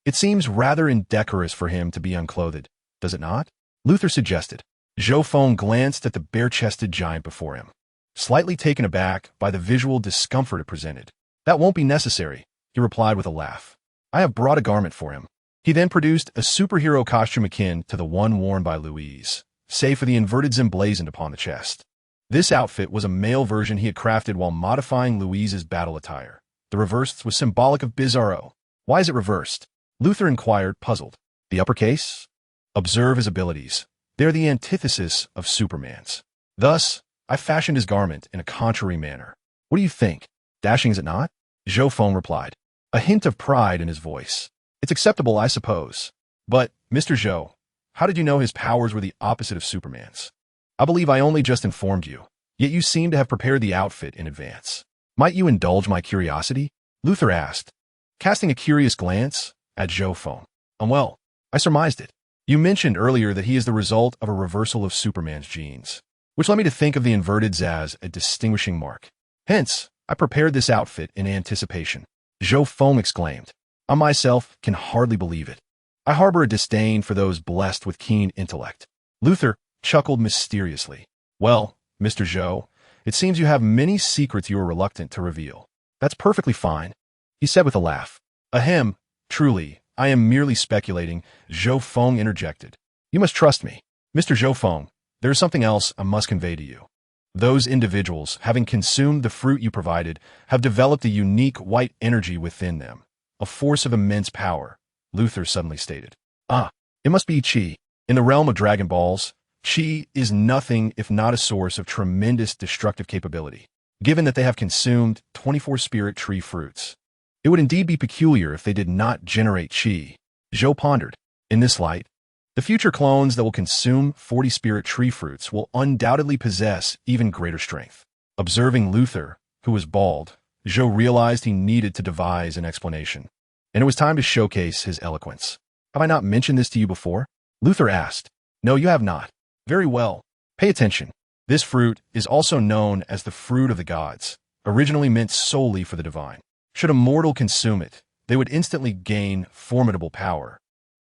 It seems rather indecorous for him to be unclothed, does it not? Luther suggested. Zhou Feng glanced at the bare-chested giant before him, slightly taken aback by the visual discomfort it presented. That won't be necessary, he replied with a laugh. I have brought a garment for him. He then produced a superhero costume akin to the one worn by Louise, save for the inverted emblazoned upon the chest. This outfit was a male version he had crafted while modifying Louise's battle attire. The reverse was symbolic of Bizarro. Why is it reversed? Luther inquired, puzzled. The uppercase? Observe his abilities. They're the antithesis of Superman's. Thus, I fashioned his garment in a contrary manner. What do you think? Dashing, is it not? Zhou Feng replied, a hint of pride in his voice. It's acceptable, I suppose. But, Mr. Zhou, how did you know his powers were the opposite of Superman's? I believe I only just informed you, yet you seem to have prepared the outfit in advance. Might you indulge my curiosity? Luther asked, casting a curious glance at Zhou Feng. Well, I surmised it. You mentioned earlier that he is the result of a reversal of Superman's genes, which led me to think of the inverdeds as a distinguishing mark. Hence, I prepared this outfit in anticipation. Zhou Feng exclaimed. I myself can hardly believe it. I harbor a disdain for those blessed with keen intellect. Luther chuckled mysteriously. Well, Mr. Zhou, it seems you have many secrets you are reluctant to reveal. That's perfectly fine, he said with a laugh. Ahem, truly, I am merely speculating, Zhou Feng interjected. You must trust me. Mr. Zhou Feng, there is something else I must convey to you. Those individuals, having consumed the fruit you provided, have developed a unique white energy within them, a force of immense power, Luther suddenly stated. It must be Qi. In the realm of Dragon Balls, Qi is nothing if not a source of tremendous destructive capability, given that they have consumed 24 spirit tree fruits. It would indeed be peculiar if they did not generate Qi. Zhou pondered. In this light, the future clones that will consume 40 spirit tree fruits will undoubtedly possess even greater strength. Observing Luther, who was bald, Zhou realized he needed to devise an explanation, and it was time to showcase his eloquence. Have I not mentioned this to you before? Luther asked. No, you have not. Very well. Pay attention. This fruit is also known as the fruit of the gods, originally meant solely for the divine. Should a mortal consume it, they would instantly gain formidable power,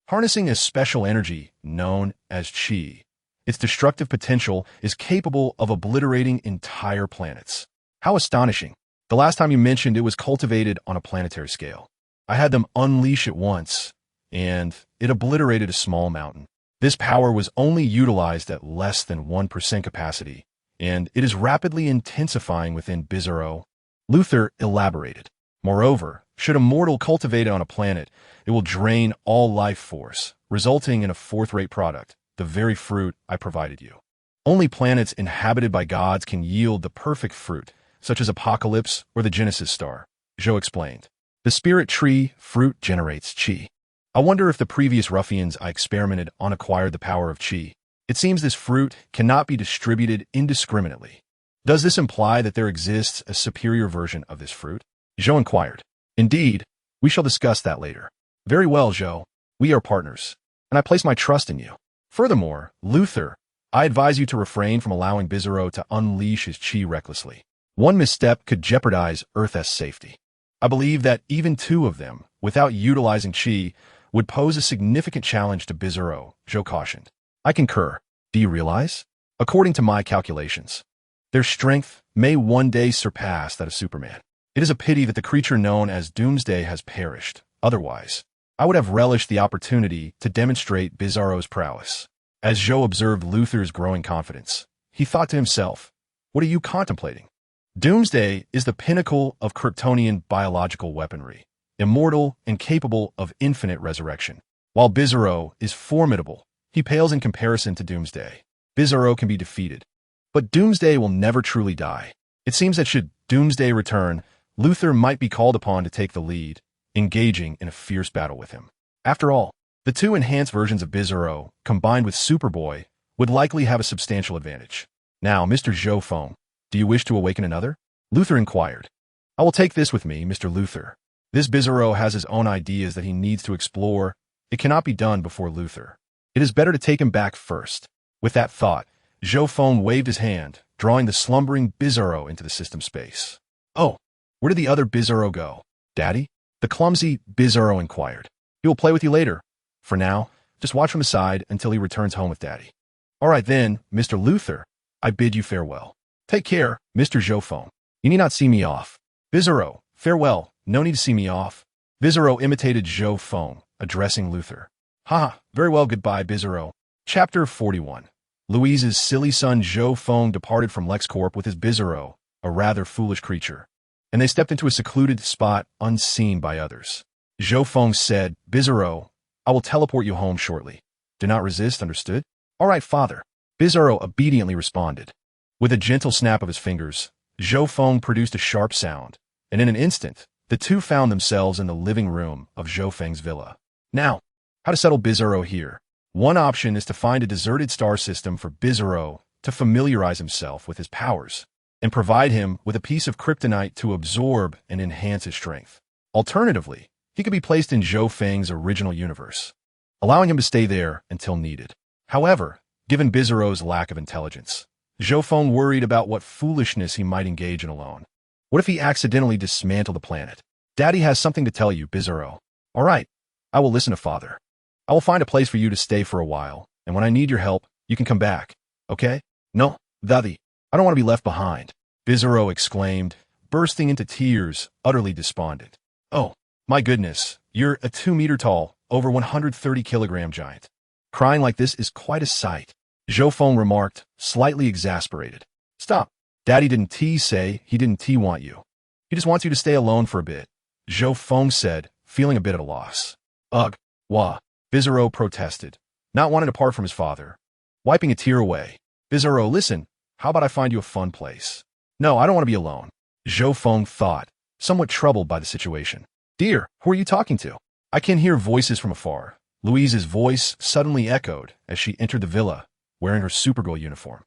harnessing a special energy known as Qi. Its destructive potential is capable of obliterating entire planets. How astonishing. The last time you mentioned it was cultivated on a planetary scale. I had them unleash it once, and it obliterated a small mountain. This power was only utilized at less than 1% capacity, and it is rapidly intensifying within Bizarro. Luther elaborated. Moreover, should a mortal cultivate it on a planet, it will drain all life force, resulting in a fourth-rate product, the very fruit I provided you. Only planets inhabited by gods can yield the perfect fruit, such as Apocalypse or the Genesis star, Zhou explained. The spirit tree fruit generates qi. I wonder if the previous ruffians I experimented on acquired the power of qi. It seems this fruit cannot be distributed indiscriminately. Does this imply that there exists a superior version of this fruit? Zhou inquired. Indeed, we shall discuss that later. Very well, Zhou. We are partners, and I place my trust in you. Furthermore, Luther, I advise you to refrain from allowing Bizarro to unleash his qi recklessly. One misstep could jeopardize Earth's safety. I believe that even two of them, without utilizing qi, would pose a significant challenge to Bizarro, Zhou cautioned. I concur. Do you realize? According to my calculations, their strength may one day surpass that of Superman. It is a pity that the creature known as Doomsday has perished. Otherwise, I would have relished the opportunity to demonstrate Bizarro's prowess. As Zhou observed Luther's growing confidence, he thought to himself, what are you contemplating? Doomsday is the pinnacle of Kryptonian biological weaponry, immortal and capable of infinite resurrection. While Bizarro is formidable, he pales in comparison to Doomsday. Bizarro can be defeated, but Doomsday will never truly die. It seems that should Doomsday return, Luther might be called upon to take the lead, engaging in a fierce battle with him. After all, the two enhanced versions of Bizarro, combined with Superboy, would likely have a substantial advantage. Now, Mr. Zhou Feng, do you wish to awaken another? Luther inquired. I will take this with me, Mr. Luther. This Bizarro has his own ideas that he needs to explore. It cannot be done before Luther. It is better to take him back first. With that thought, Zhou Feng waved his hand, drawing the slumbering Bizarro into the system space. Oh, where did the other Bizarro go? Daddy? The clumsy Bizarro inquired. He will play with you later. For now, just watch from the side until he returns home with Daddy. All right then, Mr. Luther, I bid you farewell. Take care, Mr. Zhou Feng. You need not see me off. Bizarro, farewell, no need to see me off. Bizarro imitated Zhou Feng, addressing Luther. Haha, very well, goodbye, Bizarro. Chapter 41. Louise's silly son Zhou Feng departed from LexCorp with his Bizarro, a rather foolish creature, and they stepped into a secluded spot unseen by others. Zhou Feng said, Bizarro, I will teleport you home shortly. Do not resist, understood? All right, father. Bizarro obediently responded. With a gentle snap of his fingers, Zhou Feng produced a sharp sound, and in an instant, the two found themselves in the living room of Zhou Feng's villa. Now, how to settle Bizarro here? One option is to find a deserted star system for Bizarro to familiarize himself with his powers, and provide him with a piece of kryptonite to absorb and enhance his strength. Alternatively, he could be placed in Zhou Feng's original universe, allowing him to stay there until needed. However, given Bizarro's lack of intelligence, Zhou Feng worried about what foolishness he might engage in alone. What if he accidentally dismantled the planet? Daddy has something to tell you, Bizarro. All right, I will listen to father. I will find a place for you to stay for a while, and when I need your help, you can come back, okay? No, Daddy, I don't want to be left behind, Bizarro exclaimed, bursting into tears, utterly despondent. Oh, my goodness, you're a 2-meter tall, over 130-kilogram giant. Crying like this is quite a sight, Zhou Feng remarked, slightly exasperated. Stop. Daddy didn't say he didn't want you. He just wants you to stay alone for a bit, Zhou Feng said, feeling a bit at a loss. Ugh, wah, Bizarro protested, not wanting to part from his father. Wiping a tear away. Bizarro, listen, how about I find you a fun place? No, I don't want to be alone, Zhou Feng thought, somewhat troubled by the situation. Dear, who are you talking to? I can hear voices from afar. Louise's voice suddenly echoed as she entered the villa, wearing her Supergirl uniform.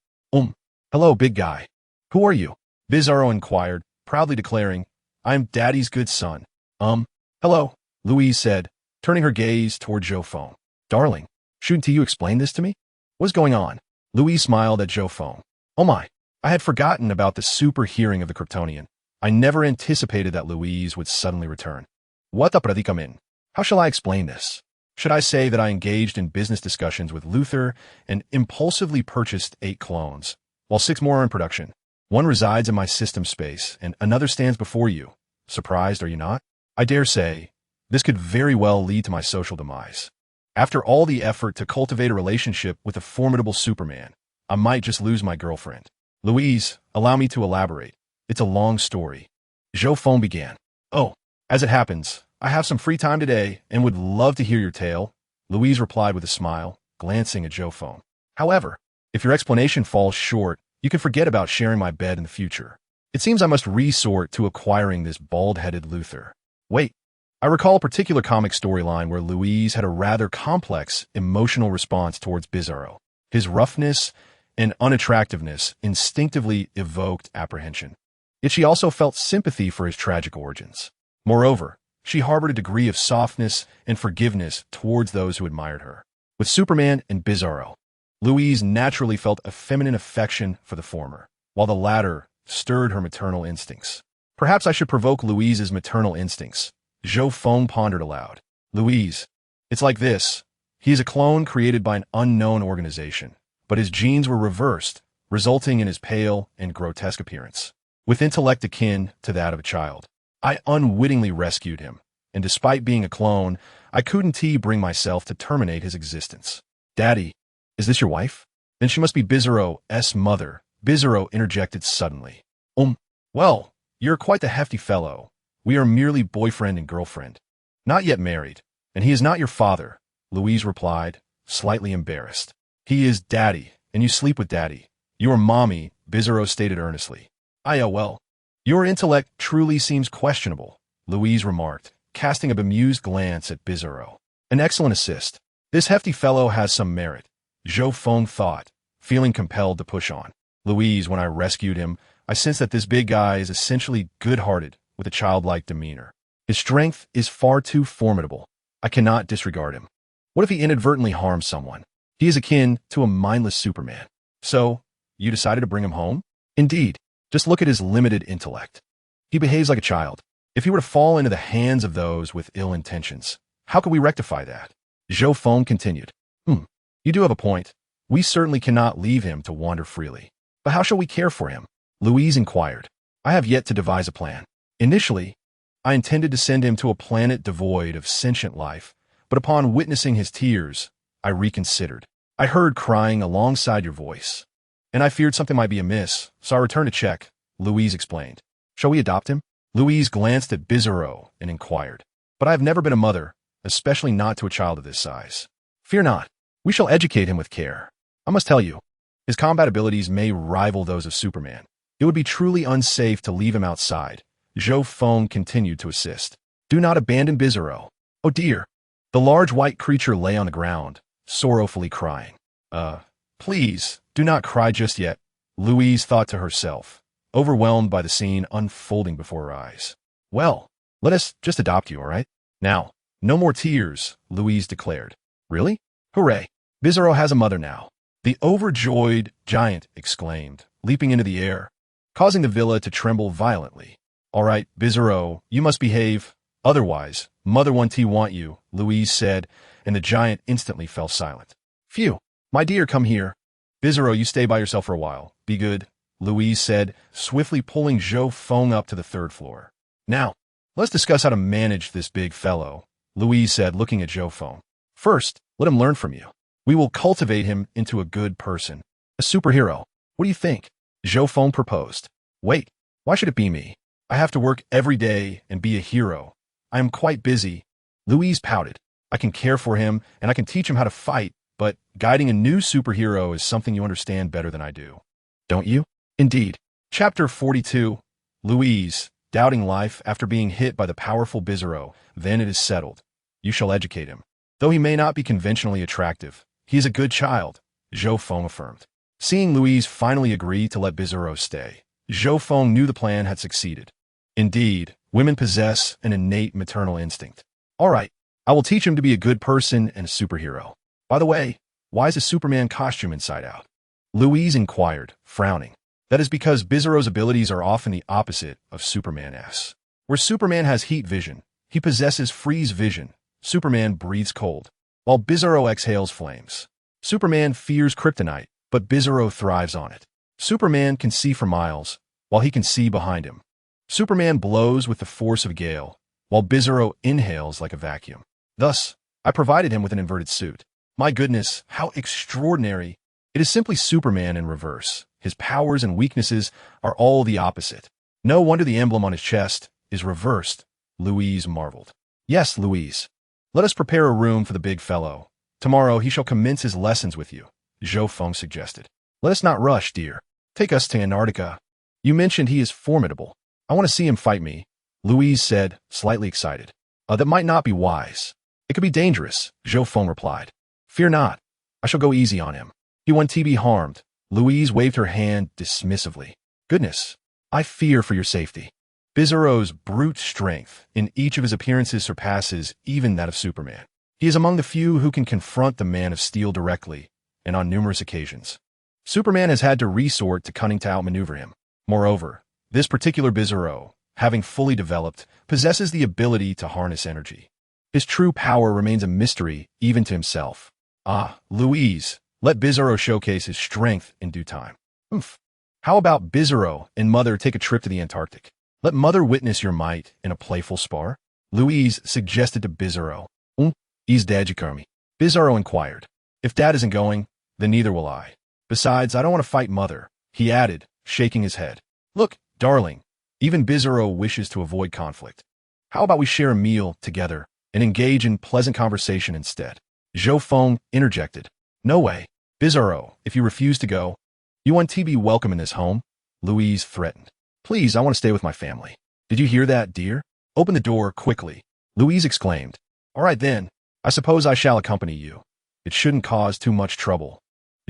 Hello, big guy. Who are you? Bizarro inquired, proudly declaring, I'm Daddy's good son. Hello, Louise said, turning her gaze toward Zhou Feng. Darling, shouldn't you explain this to me? What's going on? Louise smiled at Zhou Feng. Oh my, I had forgotten about the super hearing of the Kryptonian. I never anticipated that Louise would suddenly return. What the predicamen? How shall I explain this? Should I say that I engaged in business discussions with Luther and impulsively purchased 8 clones, while 6 more are in production? One resides in my system space, and another stands before you. Surprised, are you not? I dare say, this could very well lead to my social demise. After all the effort to cultivate a relationship with a formidable Superman, I might just lose my girlfriend. Louise, allow me to elaborate. It's a long story. Zhou Feng began. Oh, As it happens, I have some free time today and would love to hear your tale, Louise replied with a smile, glancing at Zhou Feng. However, if your explanation falls short, you can forget about sharing my bed in the future. It seems I must resort to acquiring this bald-headed Luther. Wait, I recall a particular comic storyline where Louise had a rather complex emotional response towards Bizarro. His roughness and unattractiveness instinctively evoked apprehension. Yet she also felt sympathy for his tragic origins. Moreover, she harbored a degree of softness and forgiveness towards those who admired her. With Superman and Bizarro, Louise naturally felt a feminine affection for the former, while the latter stirred her maternal instincts. Perhaps I should provoke Louise's maternal instincts. Zhou Feng pondered aloud. Louise, it's like this. He is a clone created by an unknown organization, but his genes were reversed, resulting in his pale and grotesque appearance. With intellect akin to that of a child, I unwittingly rescued him, and despite being a clone, I couldn't bring myself to terminate his existence. Daddy, is this your wife? Then she must be Bizarro's mother. Bizarro interjected suddenly. Well, you're quite the hefty fellow. We are merely boyfriend and girlfriend. Not yet married, and he is not your father, Louise replied, slightly embarrassed. He is Daddy, and you sleep with Daddy. Your mommy, Bizarro stated earnestly. Well, your intellect truly seems questionable, Louise remarked, casting a bemused glance at Bizarro. An excellent assist. This hefty fellow has some merit, Zhou Feng thought, feeling compelled to push on. Louise, when I rescued him, I sensed that this big guy is essentially good-hearted with a childlike demeanor. His strength is far too formidable. I cannot disregard him. What if he inadvertently harms someone? He is akin to a mindless Superman. So, you decided to bring him home? Indeed. Just look at his limited intellect. He behaves like a child. If he were to fall into the hands of those with ill intentions, how could we rectify that? Zhou Feng continued. You do have a point. We certainly cannot leave him to wander freely. But how shall we care for him? Louise inquired. I have yet to devise a plan. Initially, I intended to send him to a planet devoid of sentient life, but upon witnessing his tears, I reconsidered. I heard crying alongside your voice, and I feared something might be amiss, so I returned to check, Louise explained. Shall we adopt him? Louise glanced at Bizarro and inquired. But I have never been a mother, especially not to a child of this size. Fear not. We shall educate him with care. I must tell you, his combat abilities may rival those of Superman. It would be truly unsafe to leave him outside. Zhou Feng continued to assist. Do not abandon Bizarro. Oh dear. The large white creature lay on the ground, sorrowfully crying. Please, do not cry just yet, Louise thought to herself, overwhelmed by the scene unfolding before her eyes. Well, let us just adopt you, all right? Now, no more tears, Louise declared. Really? Hooray. Bizarro has a mother now. The overjoyed giant exclaimed, leaping into the air, causing the villa to tremble violently. All right, Bizarro, you must behave. Otherwise, Mother won't want you, Louise said, and the giant instantly fell silent. Phew, my dear, come here. Bizarro, you stay by yourself for a while. Be good, Louise said, swiftly pulling Zhou Feng up to the third floor. Now, let's discuss how to manage this big fellow, Louise said, looking at Zhou Feng. First, let him learn from you. We will cultivate him into a good person. A superhero. What do you think? Zhou Feng proposed. Wait, why should it be me? I have to work every day and be a hero. I am quite busy. Louise pouted. I can care for him, and I can teach him how to fight, but guiding a new superhero is something you understand better than I do. Don't you? Indeed. Chapter 42. Louise, doubting life after being hit by the powerful Bizarro. Then it is settled. You shall educate him. Though he may not be conventionally attractive, he is a good child, Zhou Feng affirmed. Seeing Louise finally agree to let Bizarro stay, Zhou Feng knew the plan had succeeded. Indeed, women possess an innate maternal instinct. All right, I will teach him to be a good person and a superhero. By the way, why is a Superman costume inside out? Louise inquired, frowning. That is because Bizarro's abilities are often the opposite of Superman's. Where Superman has heat vision, he possesses freeze vision. Superman breathes cold, while Bizarro exhales flames. Superman fears kryptonite, but Bizarro thrives on it. Superman can see for miles, while he can see behind him. Superman blows with the force of a gale, while Bizarro inhales like a vacuum. Thus, I provided him with an inverted suit. My goodness, how extraordinary. It is simply Superman in reverse. His powers and weaknesses are all the opposite. No wonder the emblem on his chest is reversed, Louise marveled. Yes, Louise. Let us prepare a room for the big fellow. Tomorrow he shall commence his lessons with you, Zhou Feng suggested. Let us not rush, dear. Take us to Antarctica. You mentioned he is formidable. I want to see him fight me, Louise said, slightly excited. That might not be wise. It could be dangerous, Zhou Feng replied. Fear not. I shall go easy on him. He won't be harmed. Louise waved her hand dismissively. Goodness, I fear for your safety. Bizarro's brute strength in each of his appearances surpasses even that of Superman. He is among the few who can confront the Man of Steel directly, and on numerous occasions. Superman has had to resort to cunning to outmaneuver him. Moreover, this particular Bizarro, having fully developed, possesses the ability to harness energy. His true power remains a mystery even to himself. Louise, let Bizarro showcase his strength in due time. How about Bizarro and Mother take a trip to the Antarctic? Let Mother witness your might in a playful spar? Louise suggested to Bizarro. Is Dad coming? Bizarro inquired. If Dad isn't going, then neither will I. Besides, I don't want to fight Mother, he added, shaking his head. Look, darling, even Bizarro wishes to avoid conflict. How about we share a meal together and engage in pleasant conversation instead? Zhou Feng interjected. No way. Bizarro, if you refuse to go, you want to be welcome in this home? Louise threatened. Please, I want to stay with my family. Did you hear that, dear? Open the door quickly, Louise exclaimed. All right then, I suppose I shall accompany you. It shouldn't cause too much trouble.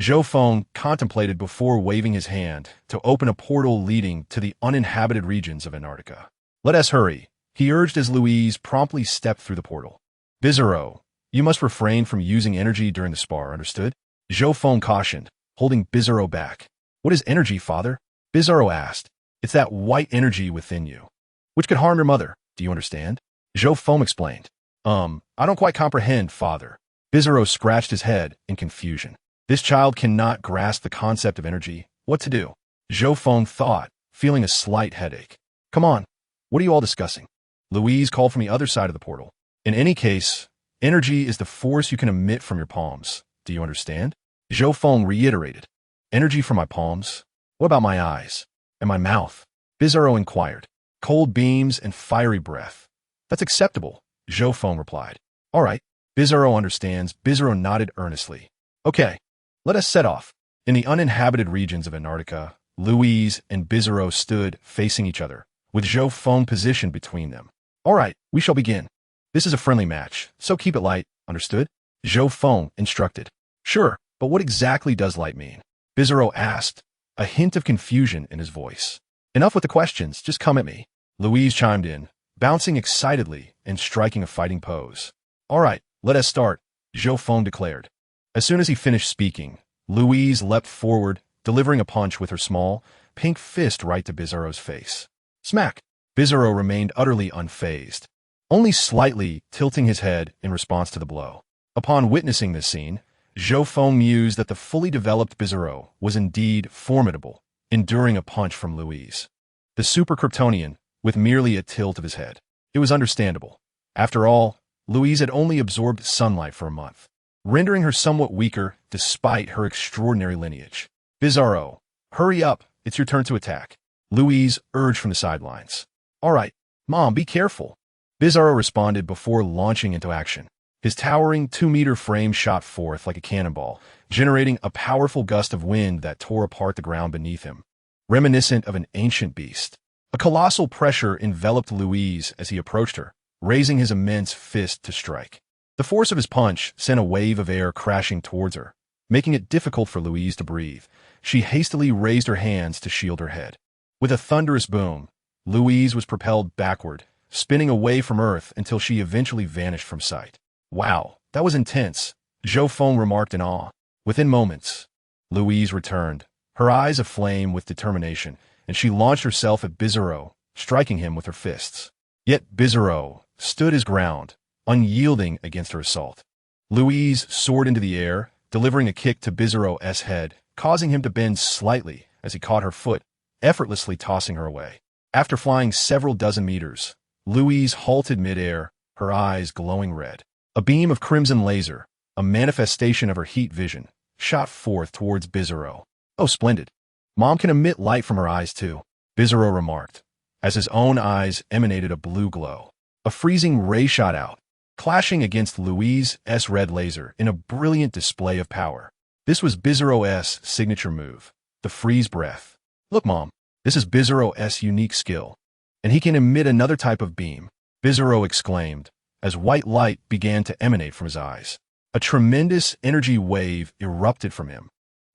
Zhou Feng contemplated before waving his hand to open a portal leading to the uninhabited regions of Antarctica. Let us hurry, he urged as Louise promptly stepped through the portal. Bizarro, you must refrain from using energy during the spar, understood? Zhou Feng cautioned, holding Bizarro back. What is energy, father? Bizarro asked. It's that white energy within you, which could harm your mother. Do you understand? Zhou Feng explained. I don't quite comprehend, father. Bizarro scratched his head in confusion. This child cannot grasp the concept of energy. What to do? Zhou Feng thought, feeling a slight headache. Come on, what are you all discussing? Louise called from the other side of the portal. In any case, energy is the force you can emit from your palms. Do you understand? Zhou Feng reiterated. Energy from my palms? What about my eyes? And my mouth? Bizarro inquired. Cold beams and fiery breath. That's acceptable, Zhou Feng replied. All right, Bizarro understands. Bizarro nodded earnestly. Okay, let us set off. In the uninhabited regions of Antarctica, Louise and Bizarro stood facing each other, with Zhou Feng positioned between them. All right, we shall begin. This is a friendly match, so keep it light, understood? Zhou Feng instructed. Sure, but what exactly does light mean? Bizarro asked, a hint of confusion in his voice. Enough with the questions, just come at me. Louise chimed in, bouncing excitedly and striking a fighting pose. All right, let us start, Zhou Feng declared. As soon as he finished speaking, Louise leapt forward, delivering a punch with her small, pink fist right to Bizarro's face. Smack! Bizarro remained utterly unfazed, only slightly tilting his head in response to the blow. Upon witnessing this scene, Zhou Feng mused that the fully developed Bizarro was indeed formidable, enduring a punch from Louise. The super Kryptonian, with merely a tilt of his head. It was understandable. After all, Louise had only absorbed sunlight for a month, rendering her somewhat weaker despite her extraordinary lineage. Bizarro, hurry up, it's your turn to attack, Louise urged from the sidelines. All right, Mom, be careful. Bizarro responded before launching into action. His towering 2-meter frame shot forth like a cannonball, generating a powerful gust of wind that tore apart the ground beneath him, reminiscent of an ancient beast. A colossal pressure enveloped Louise as he approached her, raising his immense fist to strike. The force of his punch sent a wave of air crashing towards her, making it difficult for Louise to breathe. She hastily raised her hands to shield her head. With a thunderous boom, Louise was propelled backward, spinning away from Earth until she eventually vanished from sight. Wow, that was intense, Zhou Feng remarked in awe. Within moments, Louise returned, her eyes aflame with determination, and she launched herself at Bizarro, striking him with her fists. Yet Bizarro stood his ground, unyielding against her assault. Louise soared into the air, delivering a kick to Bizarro's head, causing him to bend slightly as he caught her foot, effortlessly tossing her away. After flying several dozen meters, Louise halted midair, her eyes glowing red. A beam of crimson laser, a manifestation of her heat vision, shot forth towards Bizarro. Oh, splendid. Mom can emit light from her eyes too, Bizarro remarked, as his own eyes emanated a blue glow. A freezing ray shot out, clashing against Louise's red laser in a brilliant display of power. This was Bizarro's signature move, the freeze breath. Look, Mom, this is Bizarro's unique skill, and he can emit another type of beam, Bizarro exclaimed, as white light began to emanate from his eyes. A tremendous energy wave erupted from him,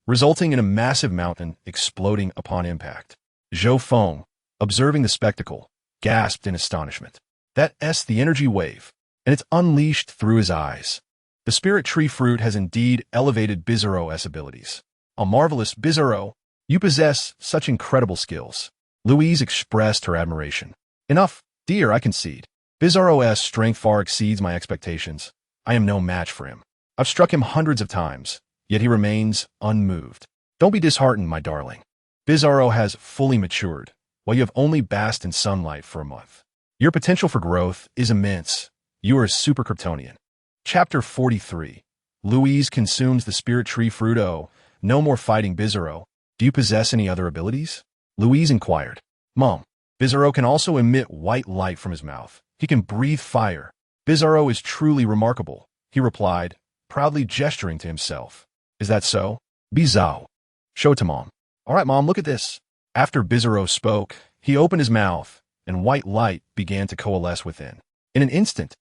resulting in a massive mountain exploding upon impact. Zhou Feng, observing the spectacle, gasped in astonishment. That's the energy wave, and it's unleashed through his eyes. The spirit tree fruit has indeed elevated Bizarro's abilities. A marvelous Bizarro, you possess such incredible skills. Louise expressed her admiration. Enough, dear, I concede. Bizarro's strength far exceeds my expectations. I am no match for him. I've struck him hundreds of times, yet he remains unmoved. Don't be disheartened, my darling. Bizarro has fully matured, while you have only basked in sunlight for a month. Your potential for growth is immense. You are a super Kryptonian. Chapter 43. Louise consumes the spirit tree fruit. Oh, no more fighting, Bizarro. Do you possess any other abilities? Louise inquired. Mom, Bizarro can also emit white light from his mouth. He can breathe fire. Bizarro is truly remarkable, he replied, proudly gesturing to himself. Is that so? Bizarro. Show it to Mom. All right, Mom, look at this. After Bizarro spoke, he opened his mouth, and white light began to coalesce within. In an instant,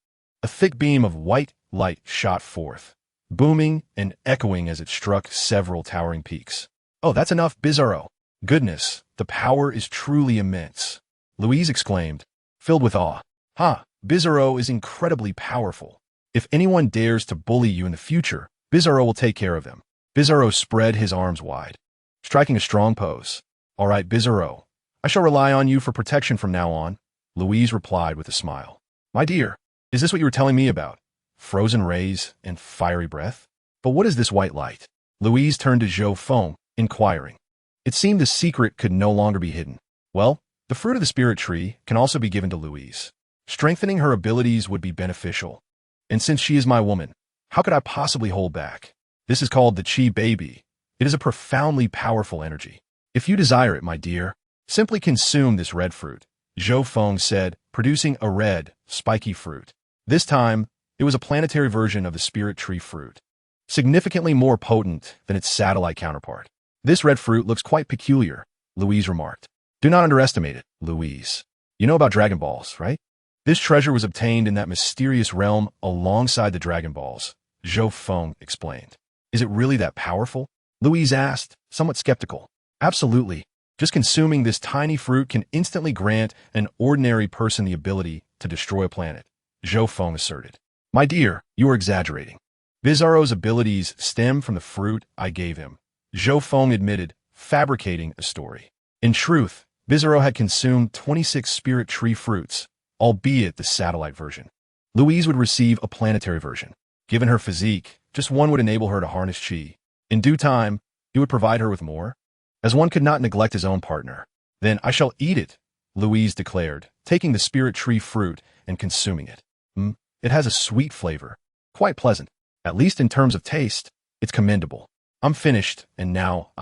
a thick beam of white light shot forth, booming and echoing as it struck several towering peaks. Oh, that's enough, Bizarro. Goodness, the power is truly immense, Louise exclaimed, filled with awe. Bizarro is incredibly powerful. If anyone dares to bully you in the future, Bizarro will take care of them. Bizarro spread his arms wide, striking a strong pose. All right, Bizarro, I shall rely on you for protection from now on, Louise replied with a smile. My dear, is this what you were telling me about? Frozen rays and fiery breath? But what is this white light? Louise turned to Zhou Feng, inquiring. It seemed the secret could no longer be hidden. Well, the fruit of the spirit tree can also be given to Louise. Strengthening her abilities would be beneficial. And since she is my woman, how could I possibly hold back? This is called the Chi Baby. It is a profoundly powerful energy. If you desire it, my dear, simply consume this red fruit, Zhou Feng said, producing a red, spiky fruit. This time, it was a planetary version of the spirit tree fruit, significantly more potent than its satellite counterpart. This red fruit looks quite peculiar, Louise remarked. Do not underestimate it, Louise. You know about Dragon Balls, right? This treasure was obtained in that mysterious realm alongside the Dragon Balls, Zhou Feng explained. Is it really that powerful? Louise asked, somewhat skeptical. Absolutely. Just consuming this tiny fruit can instantly grant an ordinary person the ability to destroy a planet, Zhou Feng asserted. My dear, you are exaggerating. Bizarro's abilities stem from the fruit I gave him, Zhou Feng admitted, fabricating a story. In truth, Bizarro had consumed 26 spirit tree fruits, albeit the satellite version. Louise would receive a planetary version. Given her physique, just one would enable her to harness chi. In due time, he would provide her with more. As one could not neglect his own partner. Then I shall eat it, Louise declared, taking the spirit tree fruit and consuming it. It has a sweet flavor. Quite pleasant. At least in terms of taste, it's commendable. I'm finished, and now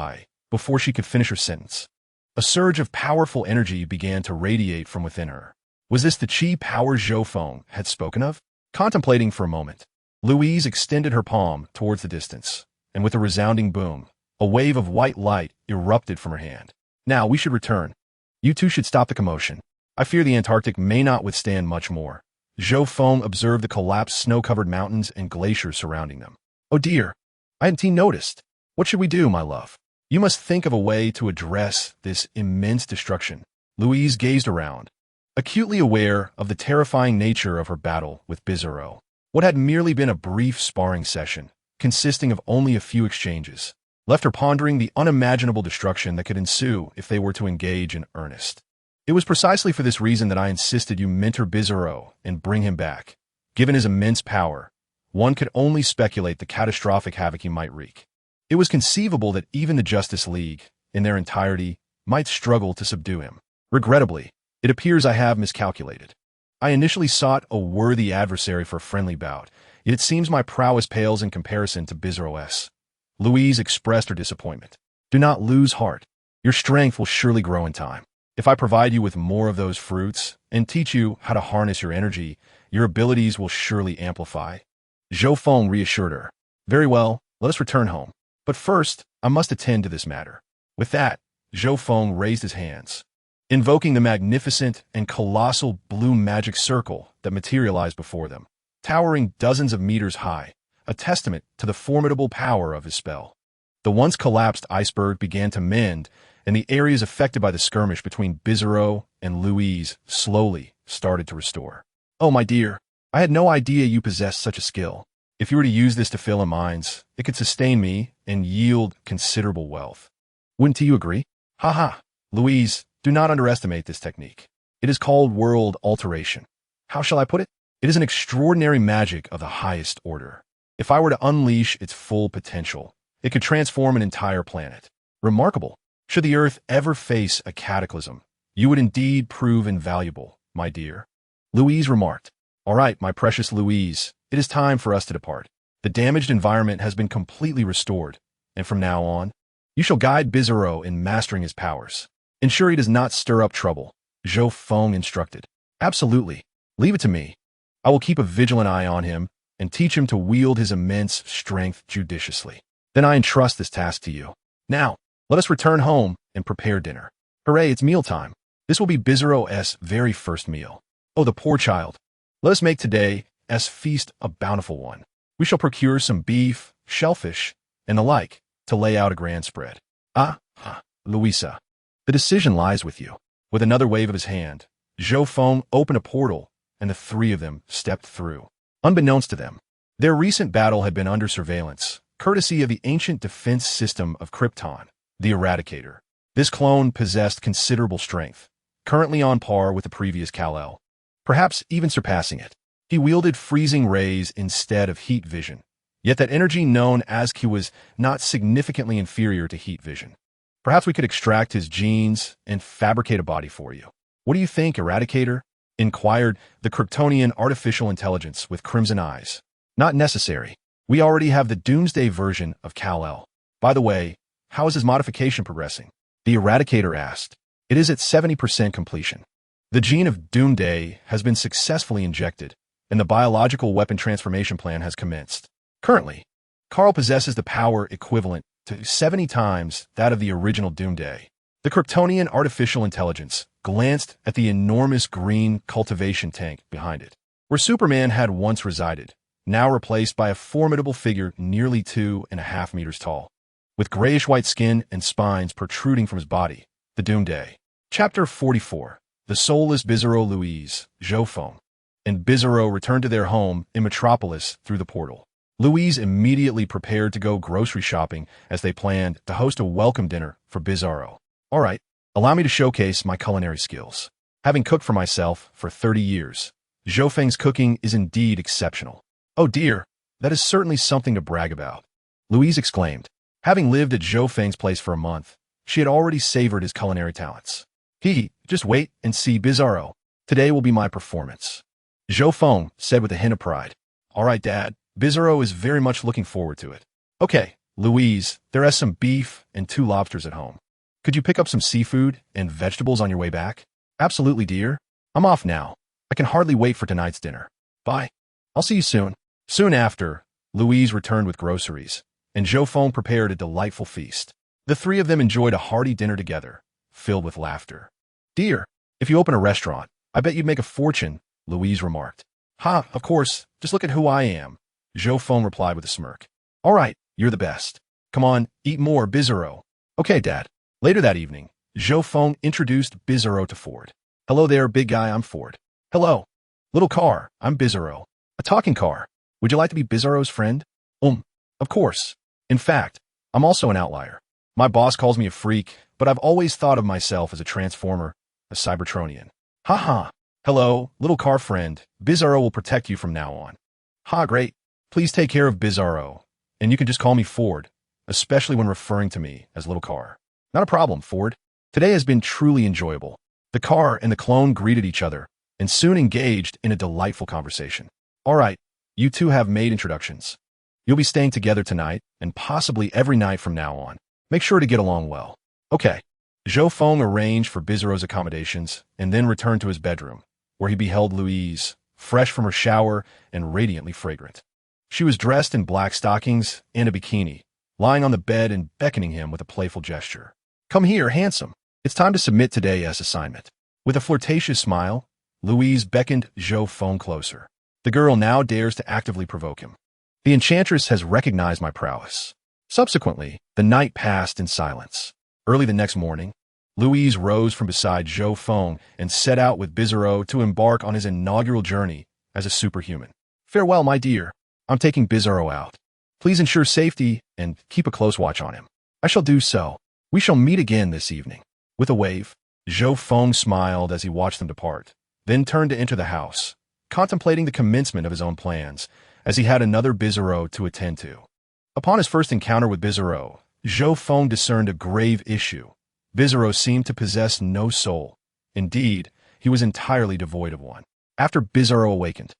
Before she could finish her sentence, a surge of powerful energy began to radiate from within her. Was this the chi power Zhou Feng had spoken of? Contemplating for a moment, Louise extended her palm towards the distance, and with a resounding boom, a wave of white light erupted from her hand. Now we should return. You two should stop the commotion. I fear the Antarctic may not withstand much more. Zhou Feng observed the collapsed snow-covered mountains and glaciers surrounding them. Oh dear, I hadn't even noticed. What should we do, my love? You must think of a way to address this immense destruction. Louise gazed around, acutely aware of the terrifying nature of her battle with Bizarro. What had merely been a brief sparring session, consisting of only a few exchanges, left her pondering the unimaginable destruction that could ensue if they were to engage in earnest. It was precisely for this reason that I insisted you mentor Bizarro and bring him back. Given his immense power, one could only speculate the catastrophic havoc he might wreak. It was conceivable that even the Justice League, in their entirety, might struggle to subdue him. Regrettably, it appears I have miscalculated. I initially sought a worthy adversary for a friendly bout, yet it seems my prowess pales in comparison to Bizarro's. Louise expressed her disappointment. Do not lose heart. Your strength will surely grow in time. If I provide you with more of those fruits and teach you how to harness your energy, your abilities will surely amplify. Zhou Feng reassured her. Very well, let us return home. But first, I must attend to this matter. With that, Zhou Feng raised his hands, invoking the magnificent and colossal blue magic circle that materialized before them, towering dozens of meters high, a testament to the formidable power of his spell. The once collapsed iceberg began to mend, and the areas affected by the skirmish between Bizarro and Louise slowly started to restore. Oh, my dear, I had no idea you possessed such a skill. If you were to use this to fill in mines, it could sustain me and yield considerable wealth. Wouldn't you agree? Haha, Louise, do not underestimate this technique. It is called world alteration. How shall I put it? It is an extraordinary magic of the highest order. If I were to unleash its full potential, it could transform an entire planet. Remarkable. Should the Earth ever face a cataclysm, you would indeed prove invaluable, my dear. Louise remarked. All right, my precious Louise, it is time for us to depart. The damaged environment has been completely restored, and from now on, you shall guide Bizarro in mastering his powers. Ensure he does not stir up trouble, Zhou Feng instructed. Absolutely. Leave it to me. I will keep a vigilant eye on him and teach him to wield his immense strength judiciously. Then I entrust this task to you. Now, let us return home and prepare dinner. Hooray, it's mealtime. This will be Bizarro's very first meal. Oh, the poor child. Let us make today's feast a bountiful one. We shall procure some beef, shellfish, and the like, to lay out a grand spread. Louisa, the decision lies with you. With another wave of his hand, Zhou Feng opened a portal, and the three of them stepped through. Unbeknownst to them, their recent battle had been under surveillance, courtesy of the ancient defense system of Krypton, the Eradicator. This clone possessed considerable strength, currently on par with the previous Kal-El, perhaps even surpassing it. He wielded freezing rays instead of heat vision, yet that energy known as Q was not significantly inferior to heat vision. Perhaps we could extract his genes and fabricate a body for you. What do you think, Eradicator? Inquired the Kryptonian artificial intelligence with crimson eyes. Not necessary. We already have the Doomsday version of Kal-El. By the way, how is his modification progressing? The Eradicator asked. It is at 70% completion. The gene of Doomsday has been successfully injected, and the biological weapon transformation plan has commenced. Currently, Carl possesses the power equivalent to 70 times that of the original Doomsday. The Kryptonian artificial intelligence glanced at the enormous green cultivation tank behind it, where Superman had once resided, now replaced by a formidable figure nearly 2.5 meters tall, with grayish-white skin and spines protruding from his body, the Doomsday. Chapter 44. The soulless Bizarro Louise, Zhou Feng, and Bizarro returned to their home in Metropolis through the portal. Louise immediately prepared to go grocery shopping as they planned to host a welcome dinner for Bizarro. All right, allow me to showcase my culinary skills. Having cooked for myself for 30 years, Zhou Feng's cooking is indeed exceptional. Oh dear, that is certainly something to brag about, Louise exclaimed. Having lived at Zhou Feng's place for a month, she had already savored his culinary talents. Just wait and see, Bizarro. Today will be my performance, Zhou Feng said with a hint of pride. All right, Dad. Bizarro is very much looking forward to it. Okay, Louise, there is some beef and 2 lobsters at home. Could you pick up some seafood and vegetables on your way back? Absolutely, dear. I'm off now. I can hardly wait for tonight's dinner. Bye. I'll see you soon. Soon after, Louise returned with groceries, and Zhou Feng prepared a delightful feast. The three of them enjoyed a hearty dinner together, filled with laughter. Dear, if you open a restaurant, I bet you'd make a fortune, Louise remarked. Of course. Just look at who I am, Zhou Feng replied with a smirk. All right, you're the best. Come on, eat more, Bizarro. Okay, Dad. Later that evening, Zhou Feng introduced Bizarro to Ford. Hello there, big guy, I'm Ford. Hello. Little car, I'm Bizarro. A talking car. Would you like to be Bizarro's friend? Of course. In fact, I'm also an outlier. My boss calls me a freak, but I've always thought of myself as a transformer, a Cybertronian. Hello, little car friend. Bizarro will protect you from now on. Great. Please take care of Bizarro, and you can just call me Ford, especially when referring to me as little car. Not a problem, Ford. Today has been truly enjoyable. The car and the clone greeted each other, and soon engaged in a delightful conversation. All right, you two have made introductions. You'll be staying together tonight, and possibly every night from now on. Make sure to get along well. Okay. Zhou Feng arranged for Bizarro's accommodations, and then returned to his bedroom, where he beheld Louise, fresh from her shower and radiantly fragrant. She was dressed in black stockings and a bikini, lying on the bed and beckoning him with a playful gesture. "Come here, handsome. It's time to submit today's assignment." With a flirtatious smile, Louise beckoned Zhou Feng closer. The girl now dares to actively provoke him. "The enchantress has recognized my prowess." Subsequently, the night passed in silence. Early the next morning, Louise rose from beside Zhou Feng and set out with Bizarro to embark on his inaugural journey as a superhuman. "Farewell, my dear. I'm taking Bizarro out. Please ensure safety and keep a close watch on him." "I shall do so. We shall meet again this evening." With a wave, Zhou Feng smiled as he watched them depart, then turned to enter the house, contemplating the commencement of his own plans, as he had another Bizarro to attend to. Upon his first encounter with Bizarro, Zhou Feng discerned a grave issue. Bizarro seemed to possess no soul. Indeed, he was entirely devoid of one. After Bizarro awakened,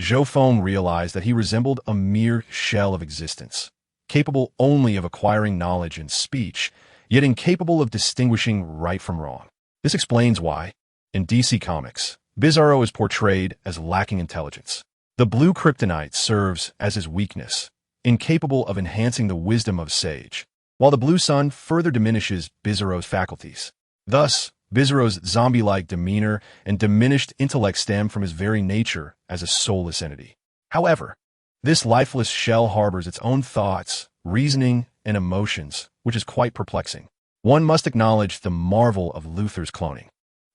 Zhou Feng realized that he resembled a mere shell of existence, capable only of acquiring knowledge and speech, yet incapable of distinguishing right from wrong. This explains why, in DC Comics, Bizarro is portrayed as lacking intelligence. The blue kryptonite serves as his weakness, incapable of enhancing the wisdom of a sage, while the blue sun further diminishes Bizarro's faculties. Thus, Bizarro's zombie-like demeanor and diminished intellect stem from his very nature as a soulless entity. However, this lifeless shell harbors its own thoughts, reasoning, and emotions, which is quite perplexing. One must acknowledge the marvel of Luthor's cloning.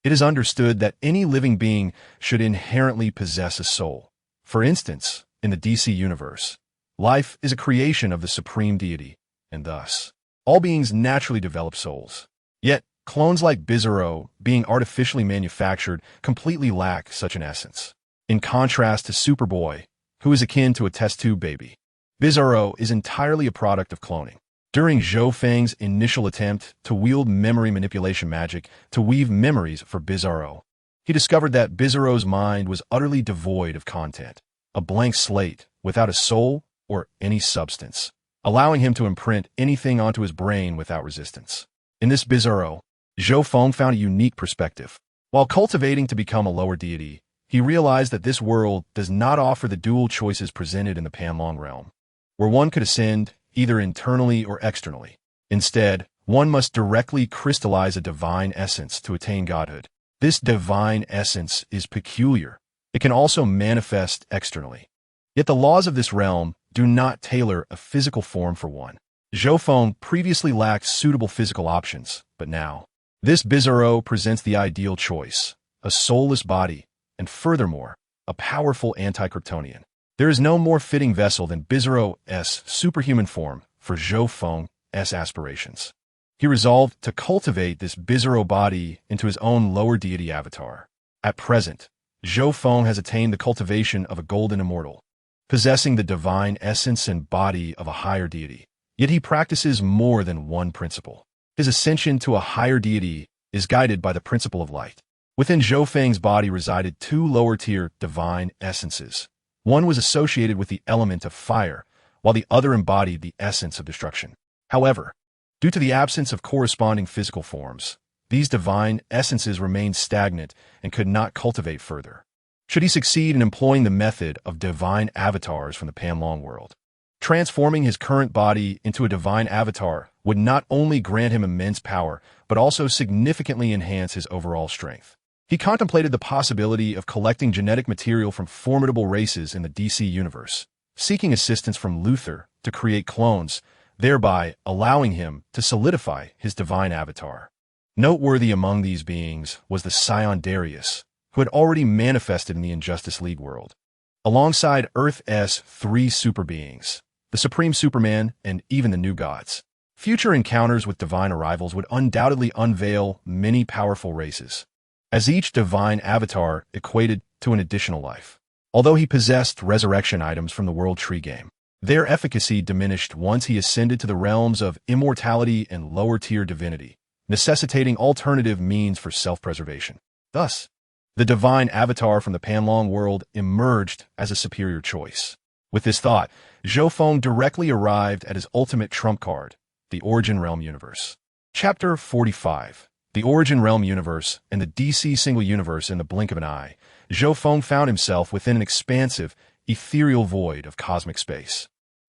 It is understood that any living being should inherently possess a soul. For instance, in the DC universe, life is a creation of the supreme deity, and thus, all beings naturally develop souls. Yet, clones like Bizarro, being artificially manufactured, completely lack such an essence. In contrast to Superboy, who is akin to a test tube baby, Bizarro is entirely a product of cloning. During Zhou Feng's initial attempt to wield memory manipulation magic to weave memories for Bizarro, he discovered that Bizarro's mind was utterly devoid of content, a blank slate without a soul or any substance, allowing him to imprint anything onto his brain without resistance. In this Bizarro, Zhou Feng found a unique perspective. While cultivating to become a lower deity, he realized that this world does not offer the dual choices presented in the Panlong realm, where one could ascend either internally or externally. Instead, one must directly crystallize a divine essence to attain godhood. This divine essence is peculiar. It can also manifest externally. Yet the laws of this realm do not tailor a physical form for one. Zhou Feng previously lacked suitable physical options, but now, this Bizarro presents the ideal choice, a soulless body, and furthermore, a powerful anti-Kryptonian. There is no more fitting vessel than Bizarro's superhuman form for Zhou Feng's aspirations. He resolved to cultivate this Bizarro body into his own lower deity avatar. At present, Zhou Feng has attained the cultivation of a Golden Immortal, possessing the divine essence and body of a higher deity. Yet he practices more than one principle. His ascension to a higher deity is guided by the principle of light. Within Zhou Feng's body resided two lower-tier divine essences. One was associated with the element of fire, while the other embodied the essence of destruction. However, due to the absence of corresponding physical forms, these divine essences remained stagnant and could not cultivate further. Should he succeed in employing the method of divine avatars from the Panlong world, transforming his current body into a divine avatar would not only grant him immense power, but also significantly enhance his overall strength. He contemplated the possibility of collecting genetic material from formidable races in the DC universe, seeking assistance from Luthor to create clones, thereby allowing him to solidify his divine avatar. Noteworthy among these beings was the Scion Darius, who had already manifested in the Injustice League world. Alongside Earth's three super beings, the Supreme Superman, and even the New Gods, future encounters with divine arrivals would undoubtedly unveil many powerful races, as each divine avatar equated to an additional life. Although he possessed resurrection items from the World Tree game, their efficacy diminished once he ascended to the realms of immortality and lower-tier divinity, necessitating alternative means for self-preservation. Thus, the divine avatar from the Panlong world emerged as a superior choice. With this thought, Zhou Feng directly arrived at his ultimate trump card, the Origin Realm Universe. Chapter 45. The Origin Realm Universe and the DC Single Universe in the blink of an eye. Zhou Feng found himself within an expansive, ethereal void of cosmic space.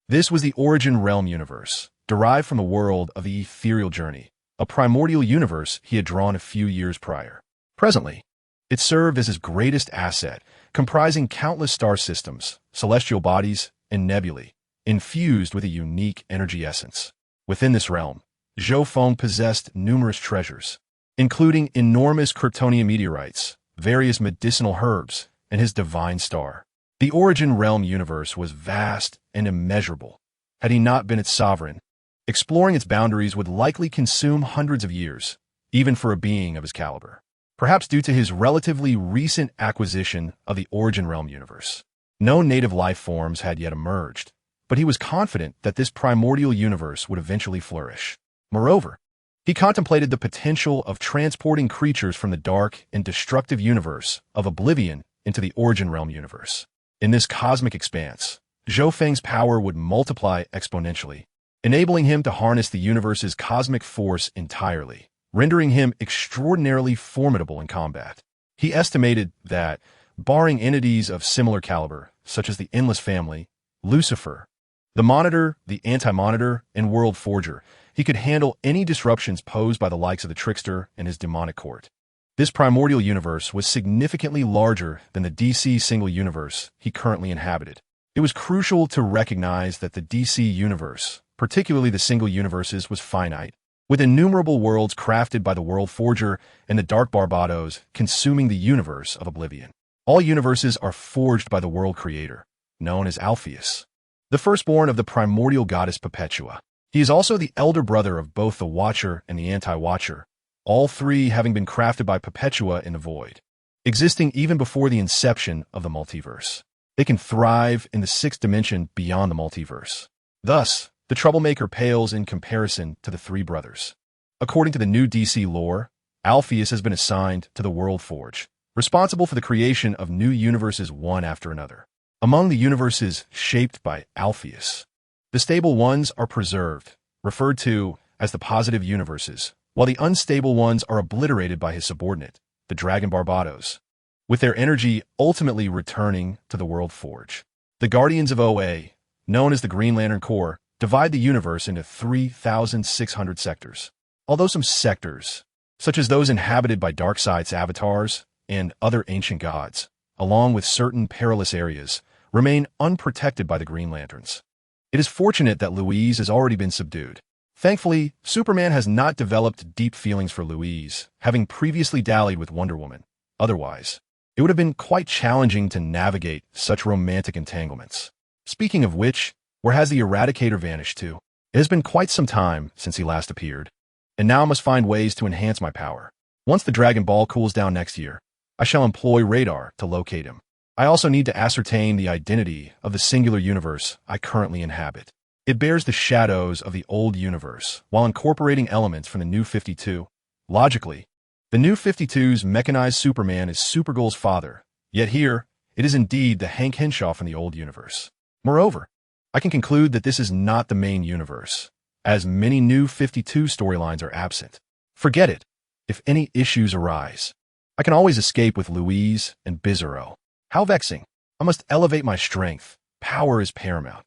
This was the origin realm universe, derived from the world of the ethereal journey, a primordial universe he had drawn a few years prior. Presently, it served as his greatest asset, comprising countless star systems, celestial bodies, and nebulae, infused with a unique energy essence. Within this realm, Zhou Feng possessed numerous treasures, including enormous Kryptonian meteorites, various medicinal herbs, and his divine star. The origin realm universe was vast and immeasurable. Had he not been its sovereign, exploring its boundaries would likely consume hundreds of years, even for a being of his caliber. Perhaps due to his relatively recent acquisition of the origin realm universe. No native life forms had yet emerged, but he was confident that this primordial universe would eventually flourish. Moreover, he contemplated the potential of transporting creatures from the dark and destructive universe of Oblivion into the origin realm universe. In this cosmic expanse, Zhou Feng's power would multiply exponentially, enabling him to harness the universe's cosmic force entirely, rendering him extraordinarily formidable in combat. He estimated that, barring entities of similar caliber, such as the Endless Family, Lucifer, the Monitor, the Anti-Monitor, and World Forger, he could handle any disruptions posed by the likes of the Trickster and his demonic court. This primordial universe was significantly larger than the DC single universe he currently inhabited. It was crucial to recognize that the DC universe, particularly the single universes, was finite, with innumerable worlds crafted by the World Forger and the Dark Barbados consuming the universe of Oblivion. All universes are forged by the world creator, known as Alpheus, the firstborn of the primordial goddess Perpetua. He is also the elder brother of both the Watcher and the Anti-Watcher, all three having been crafted by Perpetua in the void, existing even before the inception of the multiverse. They can thrive in the sixth dimension beyond the multiverse. Thus, the troublemaker pales in comparison to the three brothers. According to the new DC lore, Alpheus has been assigned to the World Forge, responsible for the creation of new universes one after another. Among the universes shaped by Alpheus, the stable ones are preserved, referred to as the positive universes, while the unstable ones are obliterated by his subordinate, the Dragon Barbados, with their energy ultimately returning to the World Forge. The Guardians of OA, known as the Green Lantern Corps, divide the universe into 3,600 sectors. Although some sectors, such as those inhabited by Darkseid's avatars and other ancient gods, along with certain perilous areas, remain unprotected by the Green Lanterns. It is fortunate that Louise has already been subdued. Thankfully, Superman has not developed deep feelings for Louise, having previously dallied with Wonder Woman. Otherwise, it would have been quite challenging to navigate such romantic entanglements. Speaking of which, where has the Eradicator vanished to? It has been quite some time since he last appeared, and now I must find ways to enhance my power. Once the Dragon Ball cools down next year, I shall employ radar to locate him. I also need to ascertain the identity of the singular universe I currently inhabit. It bears the shadows of the old universe, while incorporating elements from the New 52. Logically, the New 52's mechanized Superman is Supergirl's father, yet here, it is indeed the Hank Henshaw from the old universe. Moreover, I can conclude that this is not the main universe, as many New 52 storylines are absent. Forget it. If any issues arise, I can always escape with Louise and Bizarro. How vexing. I must elevate my strength. Power is paramount.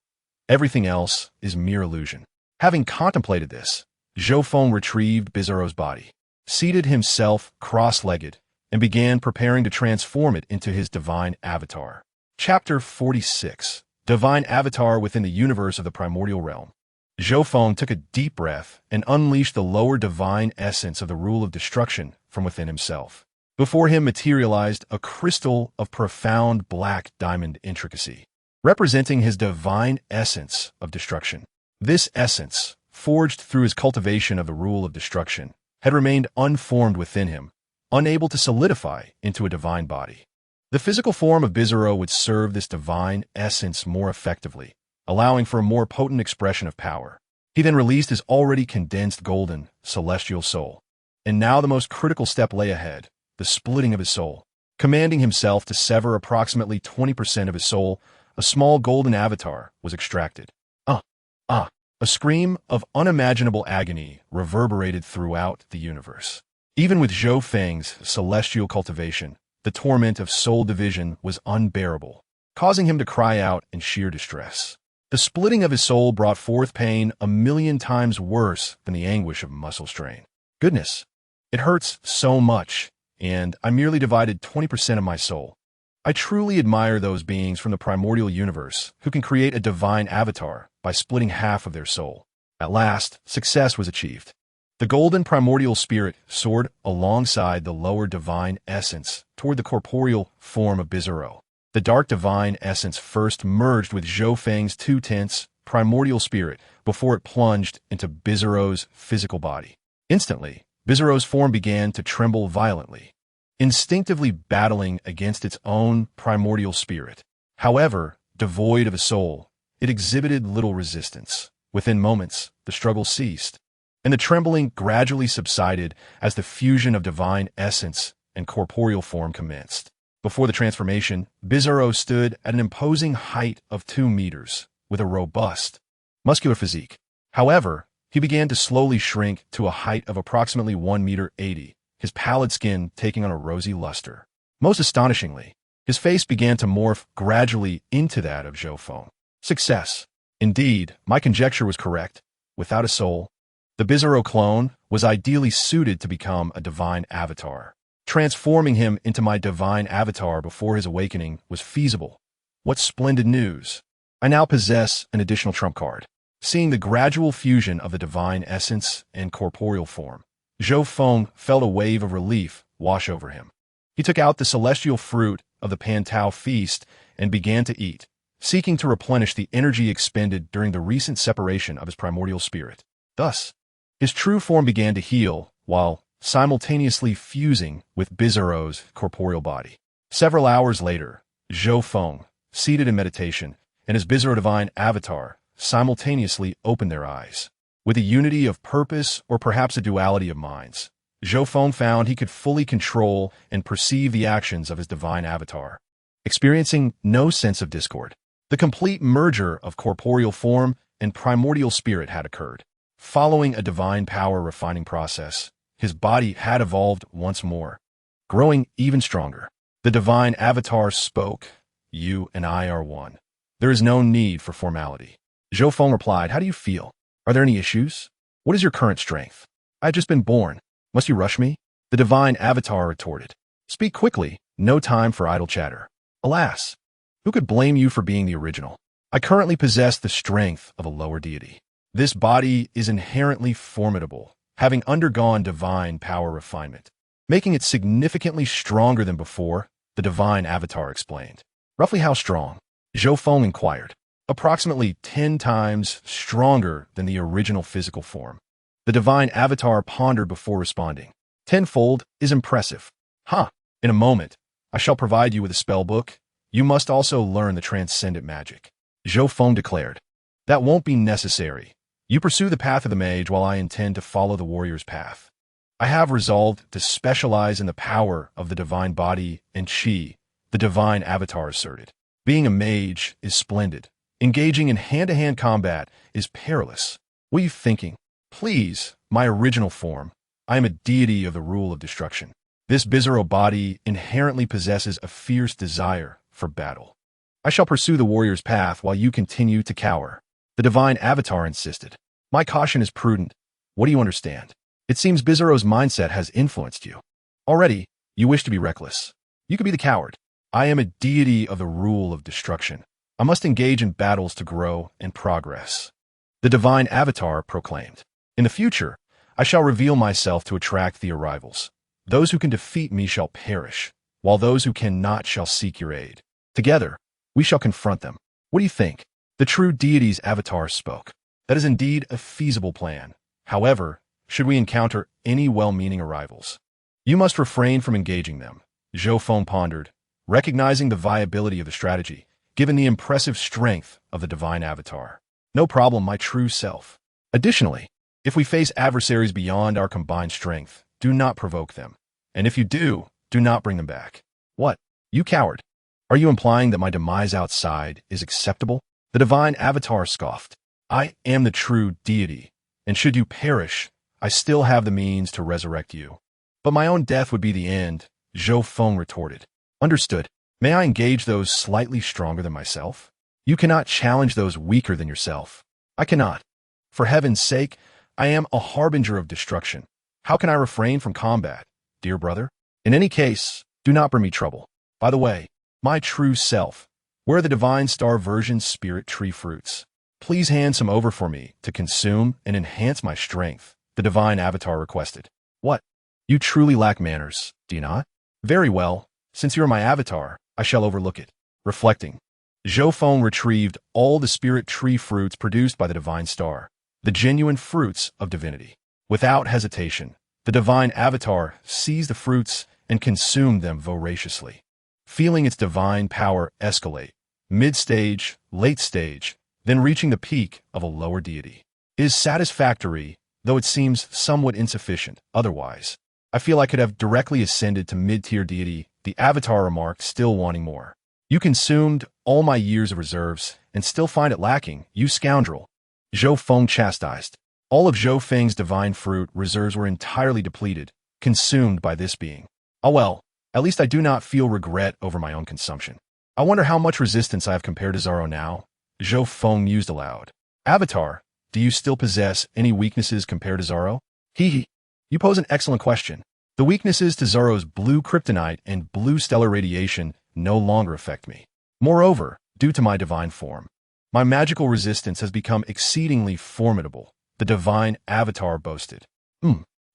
Everything else is mere illusion. Having contemplated this, Zhou Feng retrieved Bizarro's body, seated himself cross-legged, and began preparing to transform it into his divine avatar. Chapter 46. Divine Avatar within the universe of the primordial realm. Zhou Feng took a deep breath and unleashed the lower divine essence of the rule of destruction from within himself. Before him materialized a crystal of profound black diamond intricacy, representing his divine essence of destruction. This essence, forged through his cultivation of the rule of destruction, had remained unformed within him, unable to solidify into a divine body. The physical form of Bizarro would serve this divine essence more effectively, allowing for a more potent expression of power. He then released his already condensed golden, celestial soul. And now the most critical step lay ahead, the splitting of his soul. Commanding himself to sever approximately 20% of his soul, a small golden avatar was extracted. A scream of unimaginable agony reverberated throughout the universe. Even with Zhou Feng's celestial cultivation, the torment of soul division was unbearable, causing him to cry out in sheer distress. The splitting of his soul brought forth pain 1,000,000 times worse than the anguish of muscle strain. Goodness, it hurts so much, and I merely divided 20% of my soul. I truly admire those beings from the primordial universe who can create a divine avatar by splitting half of their soul. At last, success was achieved. The golden primordial spirit soared alongside the lower divine essence toward the corporeal form of Bizarro. The dark divine essence first merged with Zhou Feng's 2/10 primordial spirit before it plunged into Bizarro's physical body. Instantly, Bizarro's form began to tremble violently, instinctively battling against its own primordial spirit. However, devoid of a soul, it exhibited little resistance. Within moments, the struggle ceased, and the trembling gradually subsided as the fusion of divine essence and corporeal form commenced. Before the transformation, Bizarro stood at an imposing height of 2 meters, with a robust, muscular physique. However, he began to slowly shrink to a height of approximately 1.80 meters, his pallid skin taking on a rosy luster. Most astonishingly, his face began to morph gradually into that of Zhou Feng. Success. Indeed, my conjecture was correct. Without a soul, the Bizarro clone was ideally suited to become a divine avatar. Transforming him into my divine avatar before his awakening was feasible. What splendid news! I now possess an additional trump card. Seeing the gradual fusion of the divine essence and corporeal form, Zhou Feng felt a wave of relief wash over him. He took out the celestial fruit of the Pantao feast and began to eat, seeking to replenish the energy expended during the recent separation of his primordial spirit. Thus, his true form began to heal, while simultaneously fusing with Bizarro's corporeal body. Several hours later, Zhou Feng, seated in meditation, and his Bizarro divine avatar simultaneously opened their eyes. With a unity of purpose or perhaps a duality of minds, Zhou Feng found he could fully control and perceive the actions of his divine avatar, experiencing no sense of discord. The complete merger of corporeal form and primordial spirit had occurred. Following a divine power refining process, his body had evolved once more, growing even stronger. The divine avatar spoke, "You and I are one. There is no need for formality." Zhou Feng replied, "How do you feel? Are there any issues? What is your current strength? I have just been born. Must you rush me?" The divine avatar retorted, "Speak quickly, no time for idle chatter. Alas, who could blame you for being the original? I currently possess the strength of a lower deity. This body is inherently formidable, having undergone divine power refinement, making it significantly stronger than before," the divine avatar explained. "Roughly how strong?" Zhou Feng inquired. "Approximately 10 times stronger than the original physical form." The divine avatar pondered before responding. "Tenfold is impressive. In a moment, I shall provide you with a spell book. You must also learn the transcendent magic," Zhou Feng declared. "That won't be necessary. You pursue the path of the mage while I intend to follow the warrior's path. I have resolved to specialize in the power of the divine body and chi," the divine avatar asserted. "Being a mage is splendid. Engaging in hand-to-hand combat is perilous. What are you thinking? Please, my original form. I am a deity of the rule of destruction. This Bizarro body inherently possesses a fierce desire for battle. I shall pursue the warrior's path while you continue to cower," the divine avatar insisted. "My caution is prudent. What do you understand? It seems Bizarro's mindset has influenced you. Already, you wish to be reckless. You could be the coward. I am a deity of the rule of destruction. I must engage in battles to grow and progress," the divine avatar proclaimed. "In the future, I shall reveal myself to attract the arrivals. Those who can defeat me shall perish, while those who cannot shall seek your aid. Together, we shall confront them. What do you think?" The true deity's avatar spoke. "That is indeed a feasible plan. However, should we encounter any well-meaning arrivals, you must refrain from engaging them," Zhou Feng pondered, recognizing the viability of the strategy, given the impressive strength of the divine avatar. "No problem, my true self. Additionally, if we face adversaries beyond our combined strength, do not provoke them. And if you do not bring them back." "What? You coward? Are you implying that my demise outside is acceptable?" The divine avatar scoffed. "I am the true deity, and should you perish, I still have the means to resurrect you." "But my own death would be the end," Zhou Feng retorted. Understood. May I engage those slightly stronger than myself? You cannot challenge those weaker than yourself. I cannot. For heaven's sake, I am a harbinger of destruction. How can I refrain from combat, dear brother? In any case, do not bring me trouble. By the way, my true self, where are the divine star version spirit tree fruits? Please hand some over for me to consume and enhance my strength, the divine avatar requested. What? You truly lack manners, do you not? Very well. Since you are my avatar, I shall overlook it. Reflecting, Zhou Feng retrieved all the spirit tree fruits produced by the divine star, the genuine fruits of divinity. Without hesitation, the divine avatar seized the fruits and consumed them voraciously. Feeling its divine power escalate, mid-stage, late stage, then reaching the peak of a lower deity. It is satisfactory, though it seems somewhat insufficient otherwise. I feel I could have directly ascended to mid-tier deity, the avatar remarked, still wanting more. You consumed all my years of reserves and still find it lacking, you scoundrel. Zhou Feng chastised. All of Zhou Feng's divine fruit reserves were entirely depleted, consumed by this being. Oh well, at least I do not feel regret over my own consumption. I wonder how much resistance I have compared to Zoro now. Zhou Feng mused aloud. Avatar, do you still possess any weaknesses compared to Zoro? Hee. You pose an excellent question. The weaknesses to Zoro's blue kryptonite and blue stellar radiation no longer affect me. Moreover, due to my divine form, my magical resistance has become exceedingly formidable, the divine avatar boasted.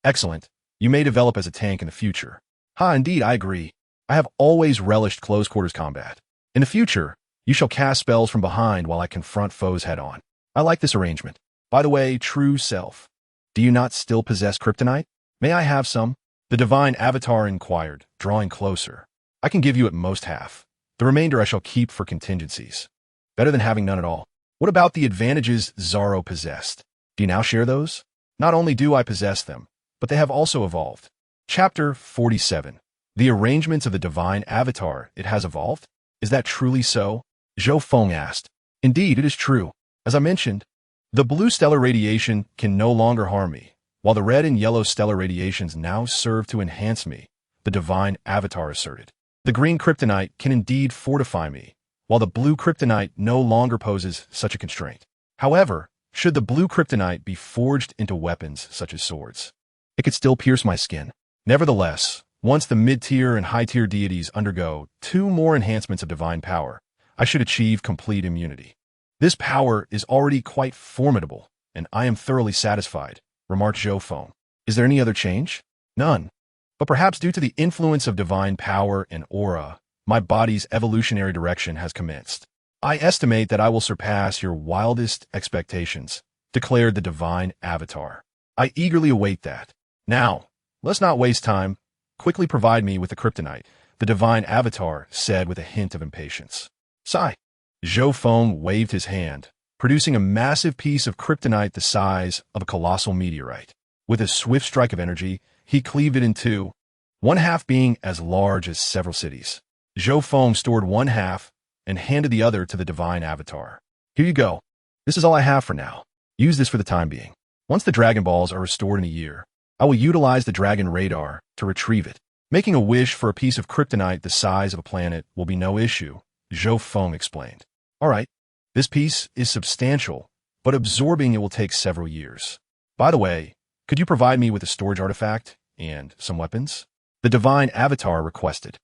Excellent. You may develop as a tank in the future. Indeed, I agree. I have always relished close-quarters combat. In the future, you shall cast spells from behind while I confront foes head-on. I like this arrangement. By the way, true self, do you not still possess kryptonite? May I have some? The divine avatar inquired, drawing closer. I can give you at most half. The remainder I shall keep for contingencies. Better than having none at all. What about the advantages Zoro possessed? Do you now share those? Not only do I possess them, but they have also evolved. Chapter 47. The arrangements of the divine avatar, it has evolved? Is that truly so? Zhou Feng asked. Indeed, it is true. As I mentioned, the blue stellar radiation can no longer harm me, while the red and yellow stellar radiations now serve to enhance me, the divine avatar asserted. The green kryptonite can indeed fortify me, while the blue kryptonite no longer poses such a constraint. However, should the blue kryptonite be forged into weapons such as swords, it could still pierce my skin. Nevertheless, once the mid-tier and high-tier deities undergo 2 more enhancements of divine power, I should achieve complete immunity. This power is already quite formidable, and I am thoroughly satisfied, remarked Zhou Feng. Is there any other change? None. But perhaps due to the influence of divine power and aura, my body's evolutionary direction has commenced. I estimate that I will surpass your wildest expectations, declared the divine avatar. I eagerly await that. Now, let's not waste time. Quickly provide me with the kryptonite, the divine avatar said with a hint of impatience. Sigh. Zhou Feng waved his hand, producing a massive piece of kryptonite the size of a colossal meteorite. With a swift strike of energy, he cleaved it in two, one half being as large as several cities. Zhou Feng stored one half and handed the other to the divine avatar. Here you go. This is all I have for now. Use this for the time being. Once the Dragon Balls are restored in a year, I will utilize the Dragon Radar to retrieve it. Making a wish for a piece of kryptonite the size of a planet will be no issue, Zhou Feng explained. All right, this piece is substantial, but absorbing it will take several years. By the way, could you provide me with a storage artifact and some weapons? The divine avatar requested.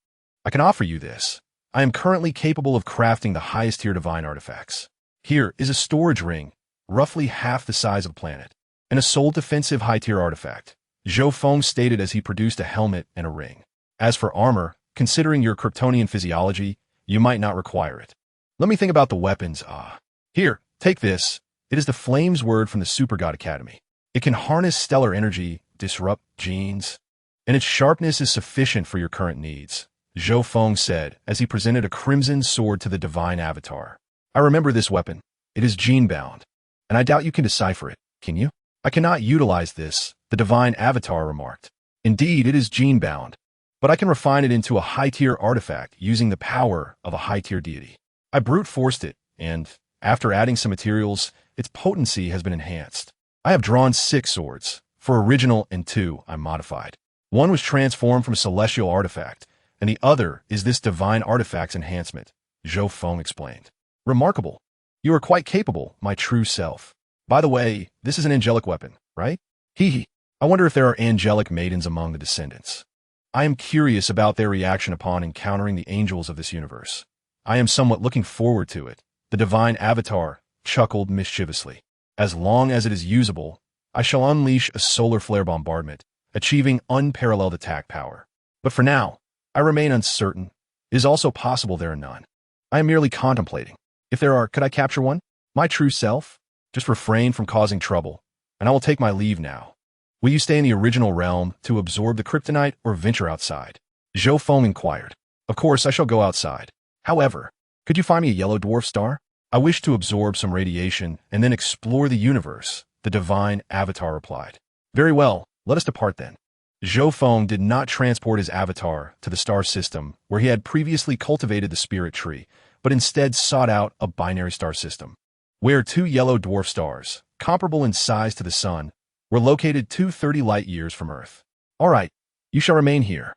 I can offer you this. I am currently capable of crafting the highest tier divine artifacts. Here is a storage ring, roughly half the size of a planet, and a sole defensive high-tier artifact, Zhou Feng stated as he produced a helmet and a ring. As for armor, considering your Kryptonian physiology, you might not require it. Let me think about the weapons. Here, take this. It is the Flames word from the Super God Academy. It can harness stellar energy, disrupt genes, and its sharpness is sufficient for your current needs, Zhou Feng said as he presented a crimson sword to the divine avatar. I remember this weapon. It is gene-bound, and I doubt you can decipher it, can you? I cannot utilize this, the divine avatar remarked. Indeed, it is gene-bound, but I can refine it into a high-tier artifact using the power of a high-tier deity. I brute-forced it, and, after adding some materials, its potency has been enhanced. I have drawn 6 swords. For original and 2, I modified. One was transformed from a celestial artifact, and the other is this divine artifact's enhancement, Zhou Feng explained. Remarkable. You are quite capable, my true self. By the way, this is an angelic weapon, right? Hee hee. I wonder if there are angelic maidens among the descendants. I am curious about their reaction upon encountering the angels of this universe. I am somewhat looking forward to it. The divine avatar chuckled mischievously. As long as it is usable, I shall unleash a solar flare bombardment, achieving unparalleled attack power. But for now, I remain uncertain. It is also possible there are none. I am merely contemplating. If there are, could I capture one? My true self? Just refrain from causing trouble, and I will take my leave now. Will you stay in the original realm to absorb the kryptonite or venture outside? Zhou Feng inquired. Of course, I shall go outside. However, could you find me a yellow dwarf star? I wish to absorb some radiation and then explore the universe, the divine avatar replied. Very well, let us depart then. Zhou Feng did not transport his avatar to the star system where he had previously cultivated the spirit tree, but instead sought out a binary star system, where two yellow dwarf stars, comparable in size to the sun, were located 230 light-years from Earth. All right, you shall remain here.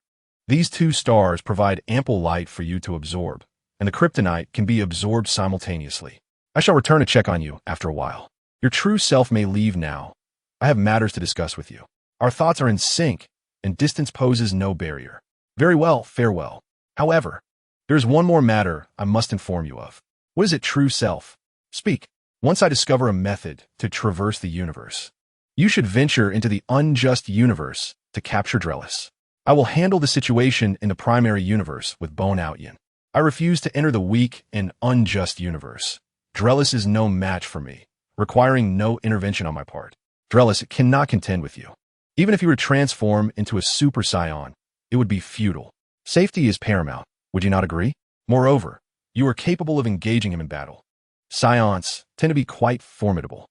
These two stars provide ample light for you to absorb, and the kryptonite can be absorbed simultaneously. I shall return to check on you after a while. Your true self may leave now. I have matters to discuss with you. Our thoughts are in sync, and distance poses no barrier. Very well, farewell. However, there is one more matter I must inform you of. What is it, true self? Speak. Once I discover a method to traverse the universe, you should venture into the unjust universe to capture Drellis. I will handle the situation in the primary universe with Bone Outyin. I refuse to enter the weak and unjust universe. Drellis is no match for me, requiring no intervention on my part. Drellis cannot contend with you. Even if you were transformed into a super scion, it would be futile. Safety is paramount. Would you not agree? Moreover, you are capable of engaging him in battle. Scions tend to be quite formidable.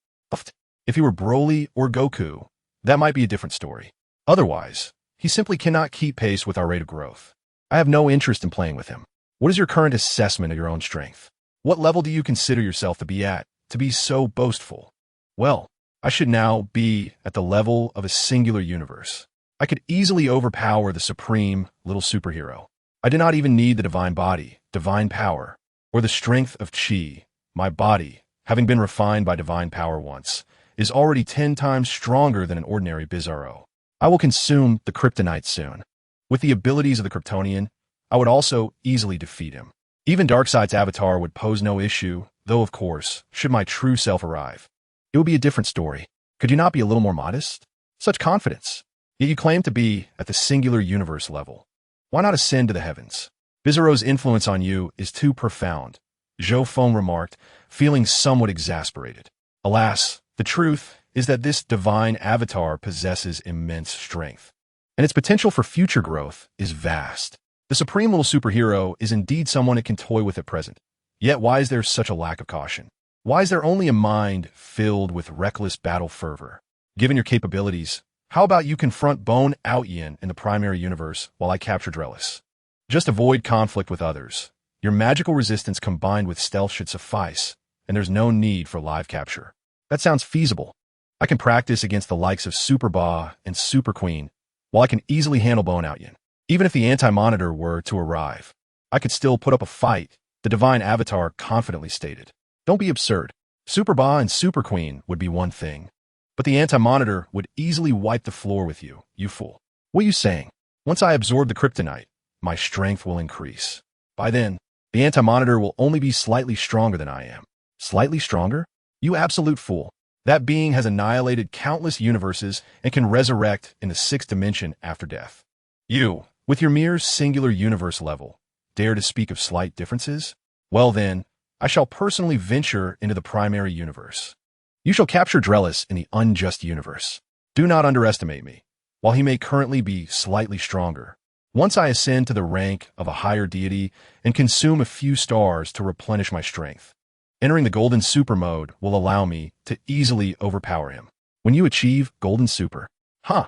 If he were Broly or Goku, that might be a different story. Otherwise, he simply cannot keep pace with our rate of growth. I have no interest in playing with him. What is your current assessment of your own strength? What level do you consider yourself to be at, to be so boastful? Well, I should now be at the level of a singular universe. I could easily overpower the supreme little superhero. I do not even need the divine body, divine power, or the strength of chi. My body, having been refined by divine power once, is already 10 times stronger than an ordinary Bizarro. I will consume the kryptonite soon. With the abilities of the Kryptonian, I would also easily defeat him. Even Darkseid's avatar would pose no issue, though of course, should my true self arrive, it would be a different story. Could you not be a little more modest? Such confidence. Yet you claim to be at the singular universe level. Why not ascend to the heavens? Bizarro's influence on you is too profound, Zhou Feng remarked, feeling somewhat exasperated. Alas, the truth is that this divine avatar possesses immense strength, and its potential for future growth is vast. The supreme little superhero is indeed someone it can toy with at present. Yet why is there such a lack of caution? Why is there only a mind filled with reckless battle fervor? Given your capabilities, how about you confront Bone Outyin in the primary universe while I capture Drellis? Just avoid conflict with others. Your magical resistance combined with stealth should suffice, and there's no need for live capture. That sounds feasible. I can practice against the likes of Super Ba and Super Queen, while I can easily handle Bone Outyin. Even if the anti-monitor were to arrive, I could still put up a fight, the divine avatar confidently stated. Don't be absurd. Super Ba and Super Queen would be one thing, but the anti-monitor would easily wipe the floor with you, you fool. What are you saying? Once I absorb the kryptonite, my strength will increase. By then, the anti-monitor will only be slightly stronger than I am. Slightly stronger? You absolute fool. That being has annihilated countless universes and can resurrect in the 6th dimension after death. You, with your mere singular universe level, dare to speak of slight differences? Well then, I shall personally venture into the primary universe. You shall capture Drellis in the unjust universe. Do not underestimate me, while he may currently be slightly stronger. Once I ascend to the rank of a higher deity and consume a few stars to replenish my strength, entering the Golden Super mode will allow me to easily overpower him. When you achieve Golden Super, how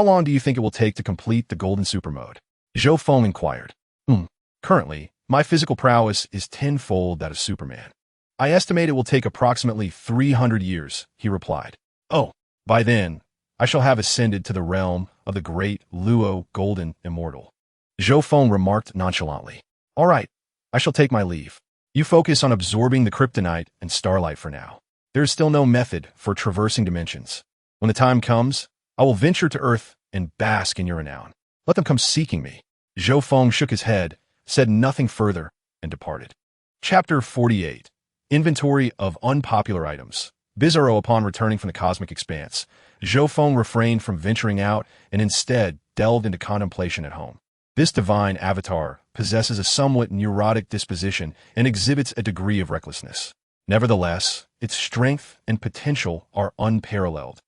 long do you think it will take to complete the Golden Super mode? Zhou Feng inquired. Currently, my physical prowess is tenfold that of Superman. I estimate it will take approximately 300 years, he replied. Oh, by then, I shall have ascended to the realm of the great Luo Golden Immortal. Zhou Feng remarked nonchalantly. All right, I shall take my leave. You focus on absorbing the kryptonite and starlight for now. There is still no method for traversing dimensions. When the time comes, I will venture to Earth and bask in your renown. Let them come seeking me. Zhou Feng shook his head, said nothing further, and departed. Chapter 48. Inventory of Unpopular Items. Bizarro, upon returning from the cosmic expanse, Zhou Feng refrained from venturing out and instead delved into contemplation at home. This divine avatar possesses a somewhat neurotic disposition and exhibits a degree of recklessness. Nevertheless, its strength and potential are unparalleled,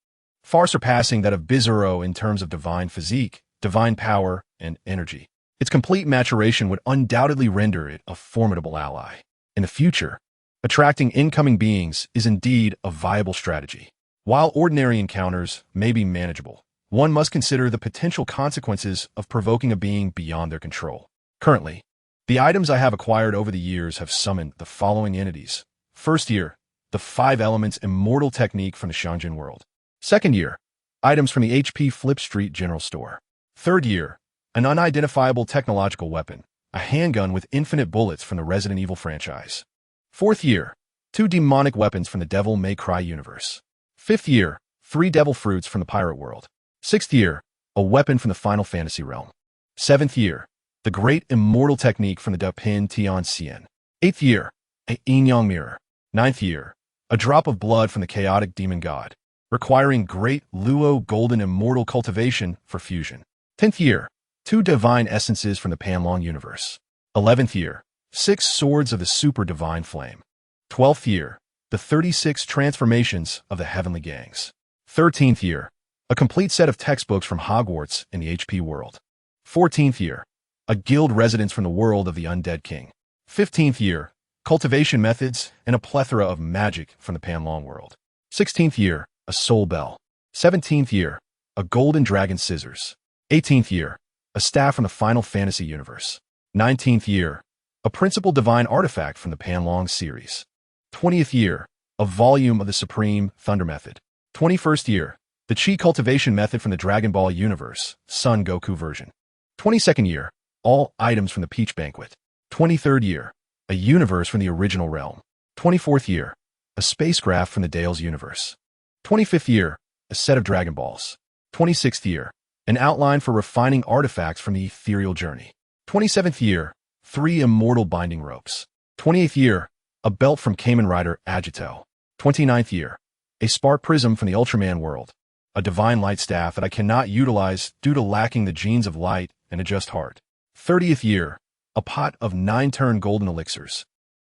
far surpassing that of Bizarro in terms of divine physique, divine power, and energy. Its complete maturation would undoubtedly render it a formidable ally. In the future, attracting incoming beings is indeed a viable strategy. While ordinary encounters may be manageable, one must consider the potential consequences of provoking a being beyond their control. Currently, the items I have acquired over the years have summoned the following entities. First year, the 5 elements immortal technique from the Shangjin world. Second year, items from the HP Flip Street General Store. Third year, an unidentifiable technological weapon, a handgun with infinite bullets from the Resident Evil franchise. Fourth year, 2 demonic weapons from the Devil May Cry universe. Fifth year, 3 devil fruits from the pirate world. Sixth year, a weapon from the Final Fantasy realm. Seventh year, the great immortal technique from the Depin Tianxian. Eighth year, a yin-yang mirror. Ninth year, a drop of blood from the chaotic demon god, requiring great Luo Golden Immortal cultivation for fusion. 10th year, 2 divine essences from the Panlong universe. 11th year, 6 swords of the super divine flame. 12th year, the 36 transformations of the heavenly gangs. 13th year, a complete set of textbooks from Hogwarts in the HP world. 14th year, a guild residence from the world of the Undead King. 15th year, cultivation methods and a plethora of magic from the Panlong world. 16th year, a soul bell. 17th year, a golden dragon scissors. 18th year, a staff from the Final Fantasy universe. 19th year, a principal divine artifact from the Panlong series. 20th year, a volume of the Supreme Thunder Method. 21st year, the Chi cultivation method from the Dragon Ball universe, Son Goku version. 22nd year, all items from the Peach Banquet. 23rd year, a universe from the original realm. 24th year, a spacecraft from the Dale's universe. 25th year, a set of Dragon Balls. 26th year, an outline for refining artifacts from the ethereal journey. 27th year, 3 immortal binding ropes. 28th year, a belt from Kamen Rider Agito. 29th year, a spark prism from the Ultraman world, a divine light staff that I cannot utilize due to lacking the genes of light and a just heart. 30th year, a pot of 9-turn golden elixirs.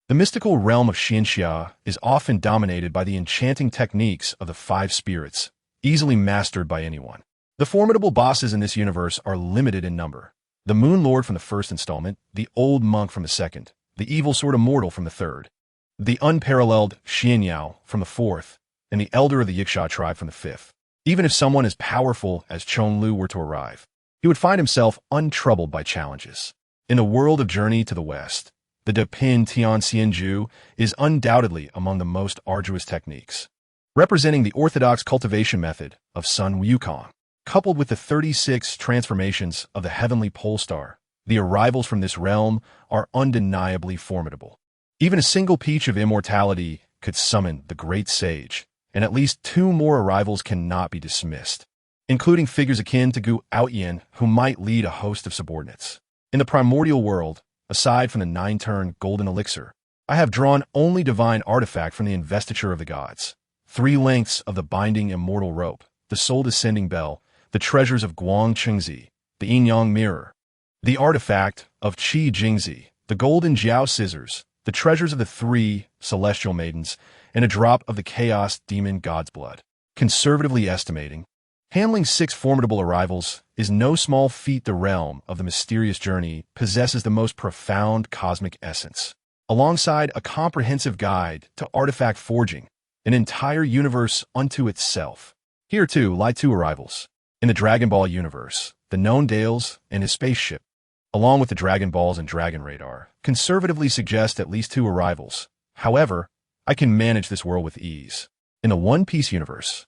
The mystical realm of Xianxia is often dominated by the enchanting techniques of the 5 spirits, easily mastered by anyone. The formidable bosses in this universe are limited in number. The Moon Lord from the first installment, the Old Monk from the second, the Evil Sword Immortal from the third, the unparalleled Xianyao from the fourth, and the Elder of the Yiksha tribe from the fifth. Even if someone as powerful as Chonlu were to arrive, he would find himself untroubled by challenges. In the world of Journey to the West, the Depin Tianxianju is undoubtedly among the most arduous techniques, representing the orthodox cultivation method of Sun Wukong. Coupled with the 36 transformations of the heavenly pole star, the arrivals from this realm are undeniably formidable. Even a single peach of immortality could summon the great sage, and at least 2 more arrivals cannot be dismissed, including figures akin to Gu Outyin, who might lead a host of subordinates. In the primordial world, aside from the 9-turn Golden Elixir, I have drawn only divine artifact from the investiture of the gods, 3 lengths of the binding immortal rope, the soul descending bell, the treasures of Guang Chengzi, the yin-yang mirror, the artifact of Qi Jingzi, the golden Jiao scissors, the treasures of the 3 celestial maidens, and a drop of the chaos demon god's blood. Conservatively estimating, handling 6 formidable arrivals is no small feat. The realm of the mysterious journey possesses the most profound cosmic essence. Alongside a comprehensive guide to artifact forging, an entire universe unto itself. Here, too, lie 2 arrivals. In the Dragon Ball universe, the known Dales and his spaceship, along with the Dragon Balls and Dragon Radar, conservatively suggest at least 2 arrivals. However, I can manage this world with ease. In the One Piece universe,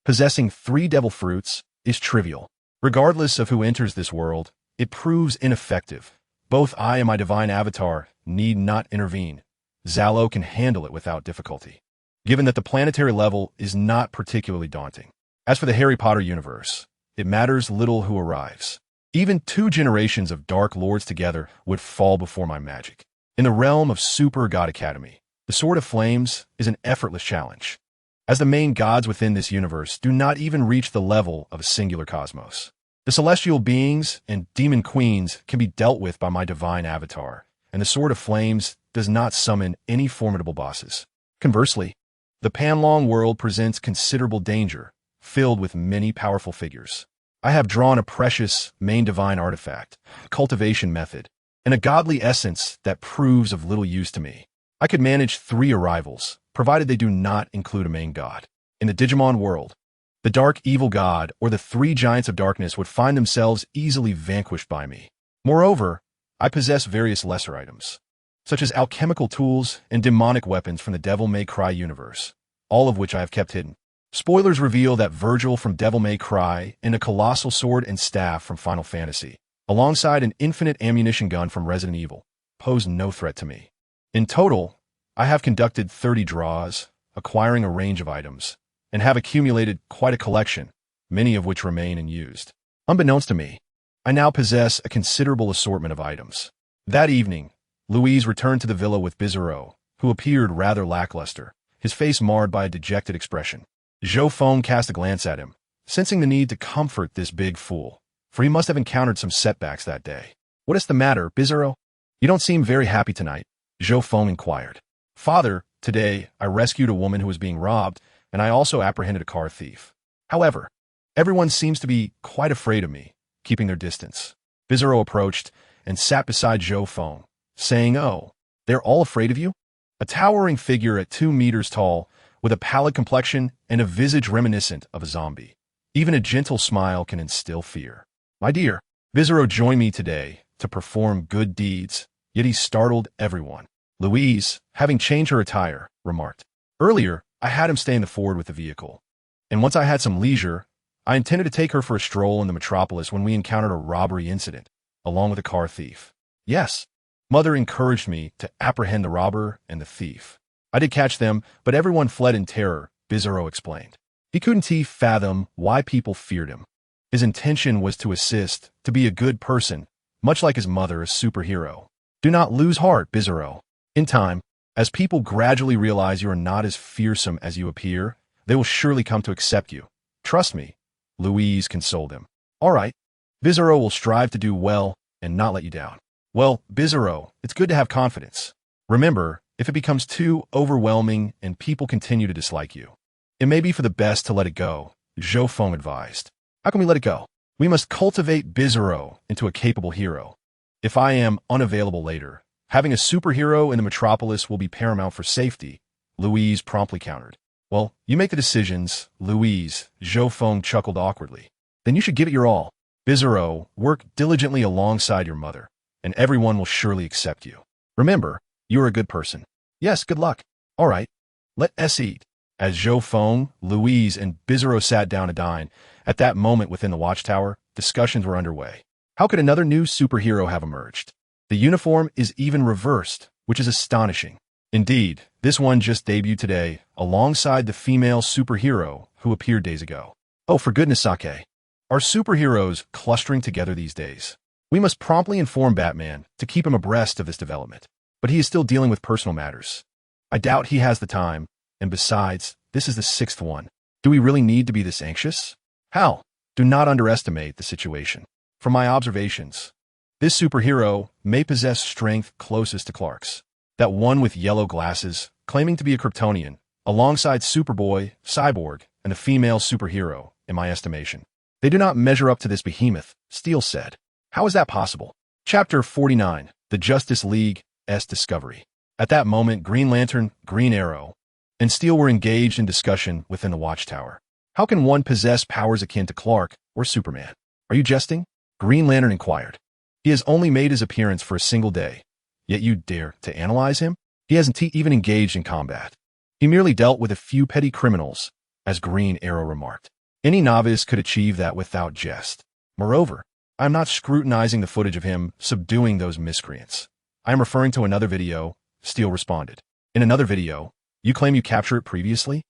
possessing 3 devil fruits is trivial. Regardless of who enters this world, it proves ineffective. Both I and my divine avatar need not intervene. Zalo can handle it without difficulty, given that the planetary level is not particularly daunting. As for the Harry Potter universe, it matters little who arrives. Even 2 generations of Dark Lords together would fall before my magic. In the realm of Super God Academy, the Sword of Flames is an effortless challenge, as the main gods within this universe do not even reach the level of a singular cosmos. The celestial beings and demon queens can be dealt with by my divine avatar, and the Sword of Flames does not summon any formidable bosses. Conversely, the Panlong world presents considerable danger, filled with many powerful figures. I have drawn a precious main divine artifact, cultivation method, and a godly essence that proves of little use to me. I could manage 3 arrivals, provided they do not include a main god. In the Digimon world, the Dark Evil God or the 3 Giants of Darkness would find themselves easily vanquished by me. Moreover, I possess various lesser items, such as alchemical tools and demonic weapons from the Devil May Cry universe, all of which I have kept hidden. Spoilers reveal that Virgil from Devil May Cry and a colossal sword and staff from Final Fantasy, alongside an infinite ammunition gun from Resident Evil, pose no threat to me. In total, I have conducted 30 draws, acquiring a range of items, and have accumulated quite a collection, many of which remain unused. Unbeknownst to me, I now possess a considerable assortment of items. That evening, Louise returned to the villa with Bizarro, who appeared rather lackluster, his face marred by a dejected expression. Zhou Feng cast a glance at him, sensing the need to comfort this big fool, for he must have encountered some setbacks that day. "What is the matter, Bizarro? You don't seem very happy tonight," Zhou Feng inquired. "Father, today I rescued a woman who was being robbed, and I also apprehended a car thief. However, everyone seems to be quite afraid of me, keeping their distance." Bizarro approached and sat beside Zhou Feng, saying, "Oh, they're all afraid of you?" A towering figure at 2 meters tall, with a pallid complexion and a visage reminiscent of a zombie. Even a gentle smile can instill fear. "My dear, Bizarro joined me today to perform good deeds, yet he startled everyone," Louise, having changed her attire, remarked. "Earlier, I had him stay in the Ford with the vehicle, and once I had some leisure, I intended to take her for a stroll in the Metropolis when we encountered a robbery incident, along with a car thief. Yes, Mother encouraged me to apprehend the robber and the thief. I did catch them, but everyone fled in terror," Bizarro explained. He couldn't fathom why people feared him. His intention was to assist, to be a good person, much like his mother, a superhero. "Do not lose heart, Bizarro. In time, as people gradually realize you are not as fearsome as you appear, they will surely come to accept you. Trust me," Louise consoled him. "All right, Bizarro will strive to do well and not let you down." "Well, Bizarro, it's good to have confidence. Remember, if it becomes too overwhelming and people continue to dislike you, it may be for the best to let it go," Zhou Feng advised. "How can we let it go? We must cultivate Bizarro into a capable hero. If I am unavailable later, having a superhero in the Metropolis will be paramount for safety," Louise promptly countered. "Well, you make the decisions, Louise," Zhou Feng chuckled awkwardly. "Then you should give it your all. Bizarro, work diligently alongside your mother, and everyone will surely accept you. Remember, you are a good person." "Yes, good luck." "All right, let us eat." As Zhou Feng, Louise, and Bizarro sat down to dine, at that moment within the watchtower, discussions were underway. How could another new superhero have emerged? The uniform is even reversed, which is astonishing. Indeed, this one just debuted today, alongside the female superhero who appeared days ago. Oh, for goodness sake. Are superheroes clustering together these days? We must promptly inform Batman to keep him abreast of this development, but he is still dealing with personal matters. I doubt he has the time, and besides, this is the 6th one. Do we really need to be this anxious? Hal, do not underestimate the situation. From my observations, this superhero may possess strength closest to Clark's. That one with yellow glasses, claiming to be a Kryptonian, alongside Superboy, Cyborg, and the female superhero, in my estimation. They do not measure up to this behemoth, Steele said. How is that possible? Chapter 49, The Justice League's Discovery. At that moment, Green Lantern, Green Arrow, and Steele were engaged in discussion within the watchtower. How can one possess powers akin to Clark or Superman? Are you jesting? Green Lantern inquired. He has only made his appearance for a single day, yet you dare to analyze him? He hasn't even engaged in combat. He merely dealt with a few petty criminals, as Green Arrow remarked. Any novice could achieve that without jest. Moreover, I'm not scrutinizing the footage of him subduing those miscreants. I am referring to another video, Steel responded. In another video, you claim you captured it previously?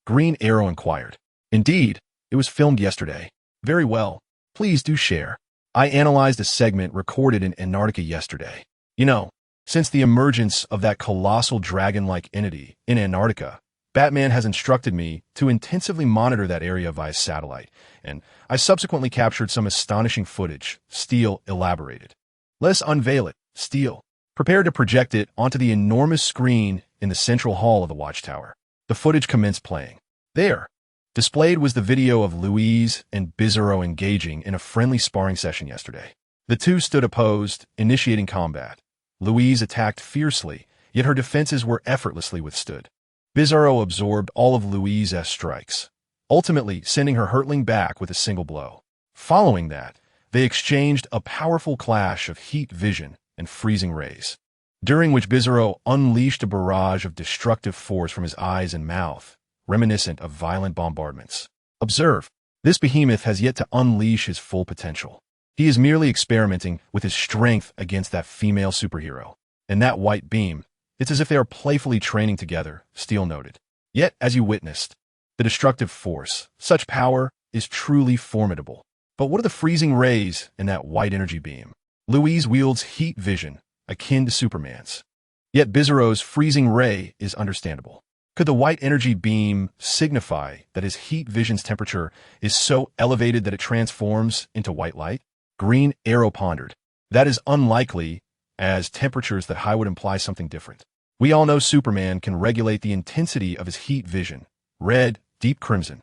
Green Arrow inquired. Indeed, it was filmed yesterday. Very well. Please do share. I analyzed a segment recorded in Antarctica yesterday. You know, since the emergence of that colossal dragon-like entity in Antarctica, Batman has instructed me to intensively monitor that area via satellite, and I subsequently captured some astonishing footage, Steel elaborated. Let us unveil it, Steel. Prepare to project it onto the enormous screen in the central hall of the watchtower. The footage commenced playing. There, displayed was the video of Louise and Bizarro engaging in a friendly sparring session yesterday. The two stood opposed, initiating combat. Louise attacked fiercely, yet her defenses were effortlessly withstood. Bizarro absorbed all of Louise's strikes, ultimately sending her hurtling back with a single blow. Following that, they exchanged a powerful clash of heat vision and freezing rays, during which Bizarro unleashed a barrage of destructive force from his eyes and mouth, reminiscent of violent bombardments. Observe, this behemoth has yet to unleash his full potential. He is merely experimenting with his strength against that female superhero. And that white beam, it's as if they are playfully training together, Steel noted. Yet, as you witnessed, the destructive force, such power, is truly formidable. But what are the freezing rays in that white energy beam? Louise wields heat vision, akin to Superman's. Yet Bizarro's freezing ray is understandable. Could the white energy beam signify that his heat vision's temperature is so elevated that it transforms into white light? Green Arrow pondered. That is unlikely, as temperatures that high would imply something different. We all know Superman can regulate the intensity of his heat vision. Red, deep crimson,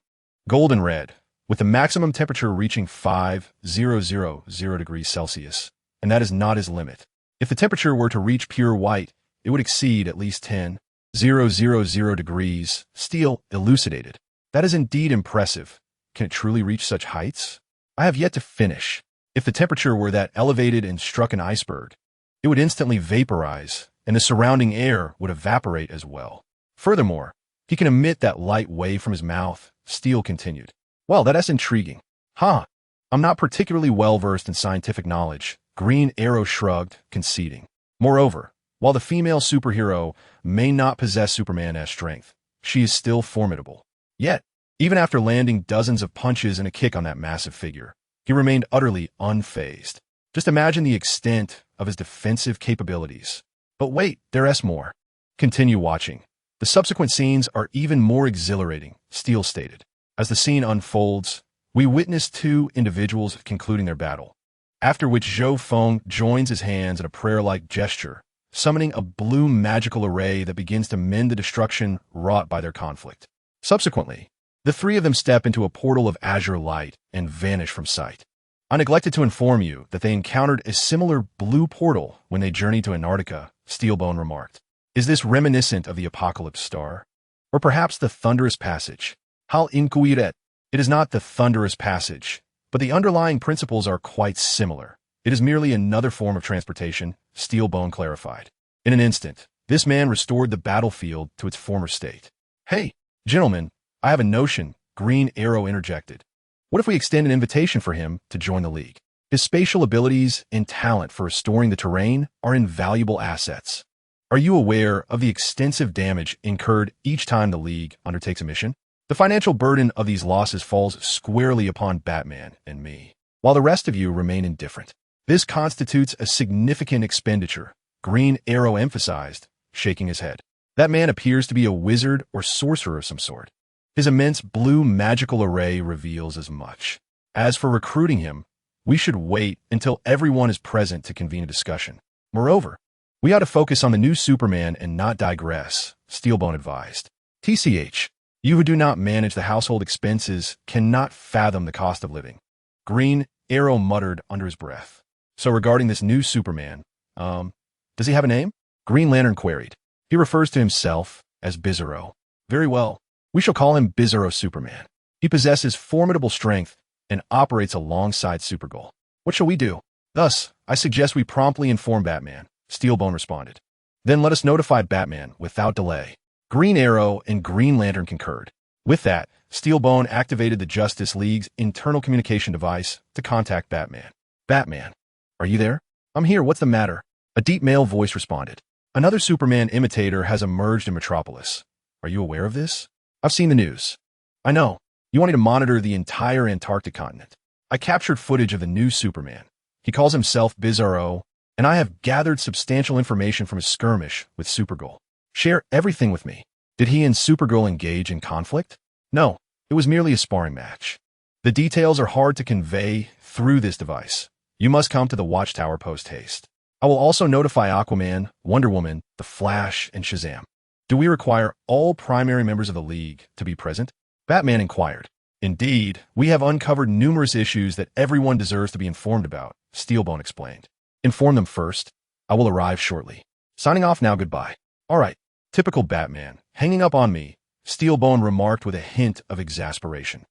golden red, with the maximum temperature reaching 5,000 degrees Celsius. And that is not his limit. If the temperature were to reach pure white, it would exceed at least 10,000 degrees, Steel elucidated. That is indeed impressive. Can it truly reach such heights? I have yet to finish. If the temperature were that elevated and struck an iceberg, it would instantly vaporize, and the surrounding air would evaporate as well. Furthermore, he can emit that light wave from his mouth, Steel continued. Well, that's intriguing. Huh. I'm not particularly well-versed in scientific knowledge, Green Arrow shrugged, conceding. Moreover, while the female superhero may not possess Superman's strength, she is still formidable. Yet, even after landing dozens of punches and a kick on that massive figure, he remained utterly unfazed. Just imagine the extent of his defensive capabilities. But wait, there's more. Continue watching. The subsequent scenes are even more exhilarating, Steel stated. As the scene unfolds, we witness two individuals concluding their battle, after which Zhou Feng joins his hands in a prayer-like gesture, summoning a blue magical array that begins to mend the destruction wrought by their conflict. Subsequently, the three of them step into a portal of azure light and vanish from sight. I neglected to inform you that they encountered a similar blue portal when they journeyed to Antarctica, Steelbone remarked. Is this reminiscent of the Apocalypse star? Or perhaps the Thunderous Passage? Hal inquiret. It is not the Thunderous Passage, but the underlying principles are quite similar. It is merely another form of transportation, Steelbone clarified. In an instant, this man restored the battlefield to its former state. Hey, gentlemen, I have a notion, Green Arrow interjected. What if we extend an invitation for him to join the League? His spatial abilities and talent for restoring the terrain are invaluable assets. Are you aware of the extensive damage incurred each time the League undertakes a mission? The financial burden of these losses falls squarely upon Batman and me, while the rest of you remain indifferent. This constitutes a significant expenditure, Green Arrow emphasized, shaking his head. That man appears to be a wizard or sorcerer of some sort. His immense blue magical array reveals as much. As for recruiting him, we should wait until everyone is present to convene a discussion. Moreover, we ought to focus on the new Superman and not digress, Steelbone advised. TCH, you who do not manage the household expenses cannot fathom the cost of living. Green Arrow muttered under his breath. So regarding this new Superman, does he have a name? Green Lantern queried. He refers to himself as Bizarro. Very well. We shall call him Bizarro Superman. He possesses formidable strength and operates alongside Supergirl. What shall we do? Thus, I suggest we promptly inform Batman, Steelbone responded. Then let us notify Batman without delay. Green Arrow and Green Lantern concurred. With that, Steelbone activated the Justice League's internal communication device to contact Batman. Batman. Are you there? I'm here, what's the matter? A deep male voice responded. Another Superman imitator has emerged in Metropolis. Are you aware of this? I've seen the news. I know. You wanted to monitor the entire Antarctic continent. I captured footage of the new Superman. He calls himself Bizarro, and I have gathered substantial information from his skirmish with Supergirl. Share everything with me. Did he and Supergirl engage in conflict? No, it was merely a sparring match. The details are hard to convey through this device. You must come to the Watchtower post-haste. I will also notify Aquaman, Wonder Woman, The Flash, and Shazam. Do we require all primary members of the League to be present? Batman inquired. Indeed, we have uncovered numerous issues that everyone deserves to be informed about, Steelbone explained. Inform them first. I will arrive shortly. Signing off now, goodbye. All right, typical Batman. Hanging up on me, Steelbone remarked with a hint of exasperation.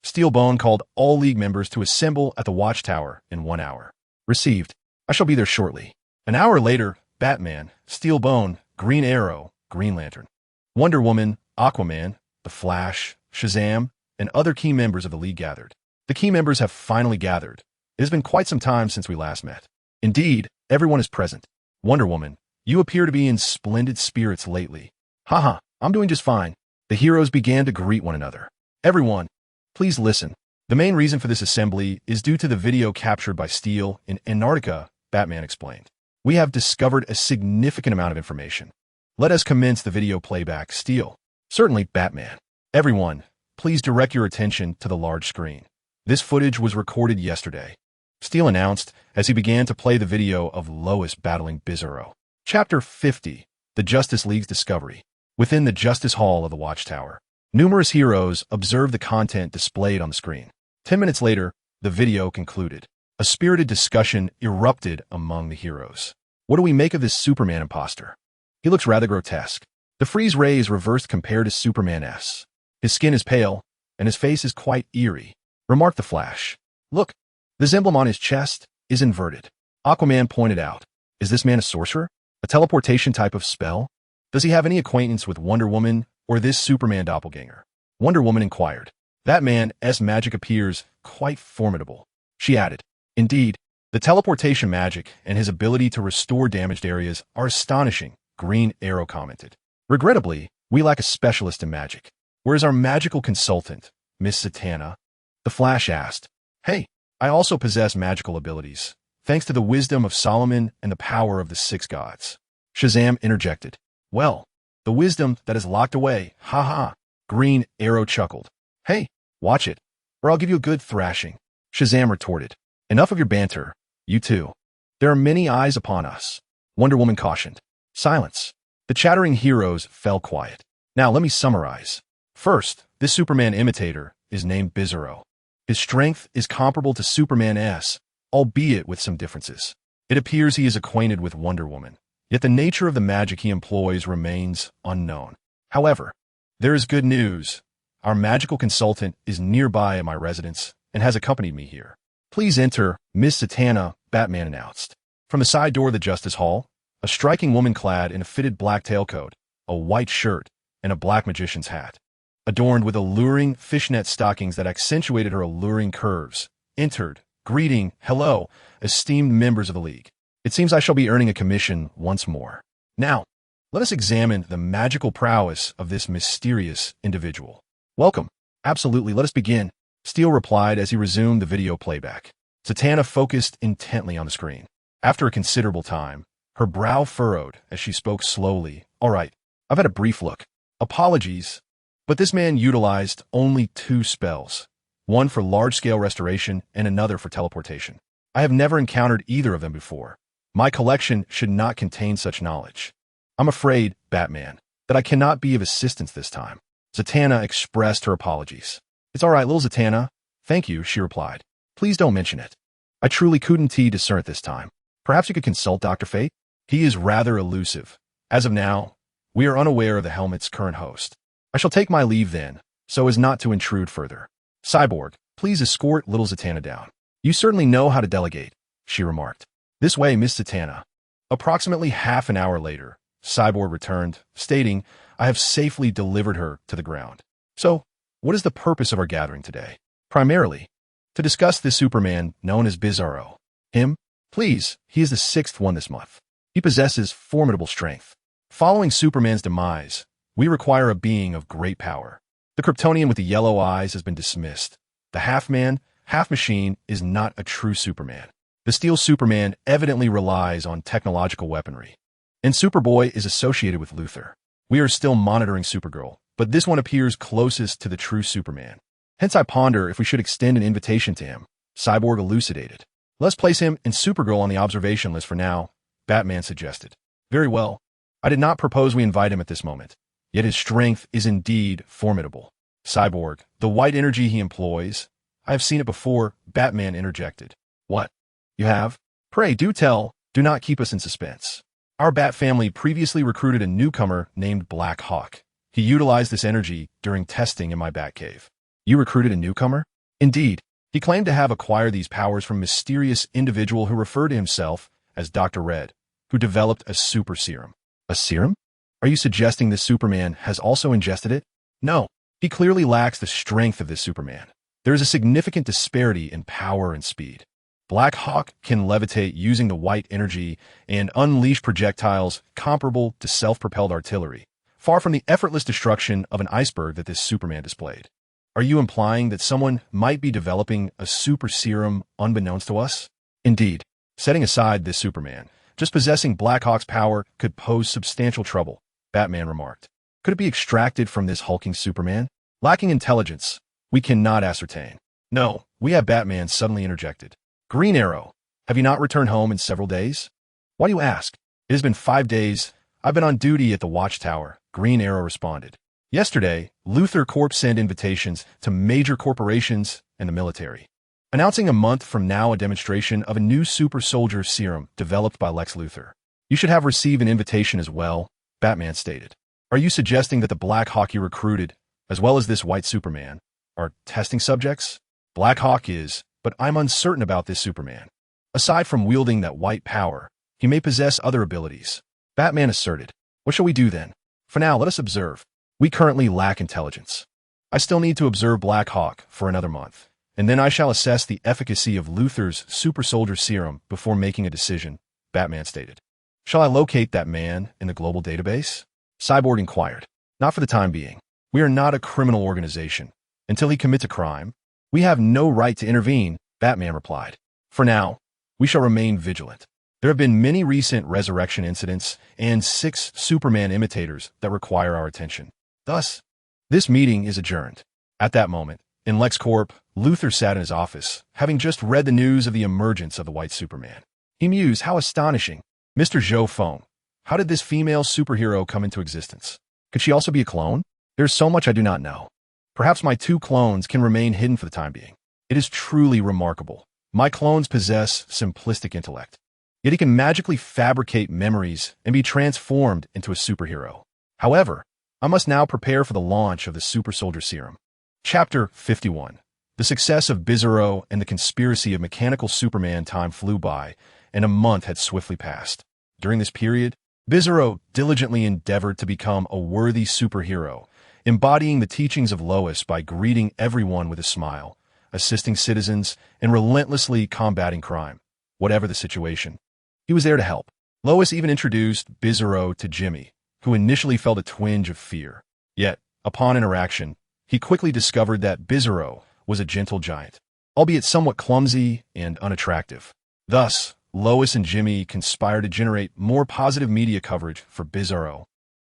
Steelbone called all League members to assemble at the Watchtower in 1 hour. Received. I shall be there shortly. An hour later, Batman, Steelbone, Green Arrow, Green Lantern, Wonder Woman, Aquaman, The Flash, Shazam, and other key members of the League gathered. The key members have finally gathered. It has been quite some time since we last met. Indeed, everyone is present. Wonder Woman, you appear to be in splendid spirits lately. Haha, I'm doing just fine. The heroes began to greet one another. Everyone, please listen. The main reason for this assembly is due to the video captured by Steel in Antarctica, Batman explained. We have discovered a significant amount of information. Let us commence the video playback, Steel. Certainly, Batman. Everyone, please direct your attention to the large screen. This footage was recorded yesterday. Steel announced as he began to play the video of Lois battling Bizarro. Chapter 50, The Justice League's Discovery. Within the Justice Hall of the Watchtower, numerous heroes observed the content displayed on the screen. 10 minutes later, the video concluded. A spirited discussion erupted among the heroes. What do we make of this Superman imposter? He looks rather grotesque. The freeze ray is reversed compared to Superman-S. His skin is pale, and his face is quite eerie, remarked the Flash. Look, this emblem on his chest is inverted. Aquaman pointed out. Is this man a sorcerer? A teleportation type of spell? Does he have any acquaintance with Wonder Woman or this Superman doppelganger? Wonder Woman inquired. That man's magic appears quite formidable. She added. Indeed, the teleportation magic and his ability to restore damaged areas are astonishing, Green Arrow commented. Regrettably, we lack a specialist in magic. Where is our magical consultant, Miss Zatanna? The Flash asked. Hey, I also possess magical abilities, thanks to the wisdom of Solomon and the power of the 6 gods. Shazam interjected. Well, the wisdom that is locked away, ha. Green Arrow chuckled. Hey, watch it, or I'll give you a good thrashing. Shazam retorted. Enough of your banter, you two. There are many eyes upon us. Wonder Woman cautioned. Silence. The chattering heroes fell quiet. Now let me summarize. First, this Superman imitator is named Bizarro. His strength is comparable to Superman-S, albeit with some differences. It appears he is acquainted with Wonder Woman, yet the nature of the magic he employs remains unknown. However, there is good news. Our magical consultant is nearby at my residence and has accompanied me here. Please enter, Miss Zatanna, Batman announced. From the side door of the Justice Hall, a striking woman clad in a fitted black tailcoat, a white shirt, and a black magician's hat, adorned with alluring fishnet stockings that accentuated her alluring curves, entered, greeting, hello, esteemed members of the League. It seems I shall be earning a commission once more. Now, let us examine the magical prowess of this mysterious individual. Welcome. Absolutely, let us begin, Steel replied as he resumed the video playback. Zatanna focused intently on the screen. After a considerable time, her brow furrowed as she spoke slowly. All right, I've had a brief look. Apologies, but this man utilized only 2 spells, one for large-scale restoration and another for teleportation. I have never encountered either of them before. My collection should not contain such knowledge. I'm afraid, Batman, that I cannot be of assistance this time. Zatanna expressed her apologies. It's all right, little Zatanna. Thank you, she replied. Please don't mention it. I truly couldn't discern it this time. Perhaps you could consult Dr. Fate? He is rather elusive. As of now, we are unaware of the helmet's current host. I shall take my leave then, so as not to intrude further. Cyborg, please escort little Zatanna down. You certainly know how to delegate, she remarked. This way, Miss Zatanna. Approximately half an hour later, Cyborg returned, stating, I have safely delivered her to the ground. So, what is the purpose of our gathering today? Primarily, to discuss this Superman known as Bizarro. Him? Please, he is the sixth one this month. He possesses formidable strength. Following Superman's demise, we require a being of great power. The Kryptonian with the yellow eyes has been dismissed. The half-man, half-machine is not a true Superman. The Steel Superman evidently relies on technological weaponry. And Superboy is associated with Luthor. We are still monitoring Supergirl, but this one appears closest to the true Superman. Hence I ponder if we should extend an invitation to him. Cyborg elucidated. Let's place him and Supergirl on the observation list for now, Batman suggested. Very well. I did not propose we invite him at this moment. Yet his strength is indeed formidable. Cyborg, the white energy he employs. I have seen it before, Batman interjected. What? You have? Pray do tell, do not keep us in suspense. Our Bat family previously recruited a newcomer named Black Hawk. He utilized this energy during testing in my Batcave. You recruited a newcomer? Indeed. He claimed to have acquired these powers from a mysterious individual who referred to himself as Dr. Red, who developed a super serum. A serum? Are you suggesting this Superman has also ingested it? No. He clearly lacks the strength of this Superman. There is a significant disparity in power and speed. Black Hawk can levitate using the white energy and unleash projectiles comparable to self-propelled artillery, far from the effortless destruction of an iceberg that this Superman displayed. Are you implying that someone might be developing a super serum unbeknownst to us? Indeed. Setting aside this Superman, just possessing Black Hawk's power could pose substantial trouble, Batman remarked. Could it be extracted from this hulking Superman? Lacking intelligence, we cannot ascertain. No, we have Batman suddenly interjected. Green Arrow, have you not returned home in several days? Why do you ask? It has been 5 days. I've been on duty at the Watchtower, Green Arrow responded. Yesterday, Luthor Corp sent invitations to major corporations and the military, announcing a month from now a demonstration of a new super soldier serum developed by Lex Luthor. You should have received an invitation as well, Batman stated. Are you suggesting that the Black Hawk you recruited, as well as this white Superman, are testing subjects? Black Hawk is, but I'm uncertain about this Superman. Aside from wielding that white power, he may possess other abilities. Batman asserted. What shall we do then? For now, let us observe. We currently lack intelligence. I still need to observe Black Hawk for another month, and then I shall assess the efficacy of Luthor's super soldier serum before making a decision, Batman stated. Shall I locate that man in the global database? Cyborg inquired. Not for the time being. We are not a criminal organization. Until he commits a crime, we have no right to intervene, Batman replied. For now, we shall remain vigilant. There have been many recent resurrection incidents and 6 Superman imitators that require our attention. Thus, this meeting is adjourned. At that moment, in LexCorp, Luthor sat in his office, having just read the news of the emergence of the white Superman. He mused, how astonishing. Mr. Zhou Feng, how did this female superhero come into existence? Could she also be a clone? There's so much I do not know. Perhaps my 2 clones can remain hidden for the time being. It is truly remarkable. My clones possess simplistic intellect. Yet he can magically fabricate memories and be transformed into a superhero. However, I must now prepare for the launch of the Super Soldier Serum. Chapter 51. The success of Bizarro and the conspiracy of mechanical Superman. Time flew by, and a month had swiftly passed. During this period, Bizarro diligently endeavored to become a worthy superhero, embodying the teachings of Lois by greeting everyone with a smile, assisting citizens, and relentlessly combating crime, whatever the situation. He was there to help. Lois even introduced Bizarro to Jimmy, who initially felt a twinge of fear. Yet, upon interaction, he quickly discovered that Bizarro was a gentle giant, albeit somewhat clumsy and unattractive. Thus, Lois and Jimmy conspired to generate more positive media coverage for Bizarro,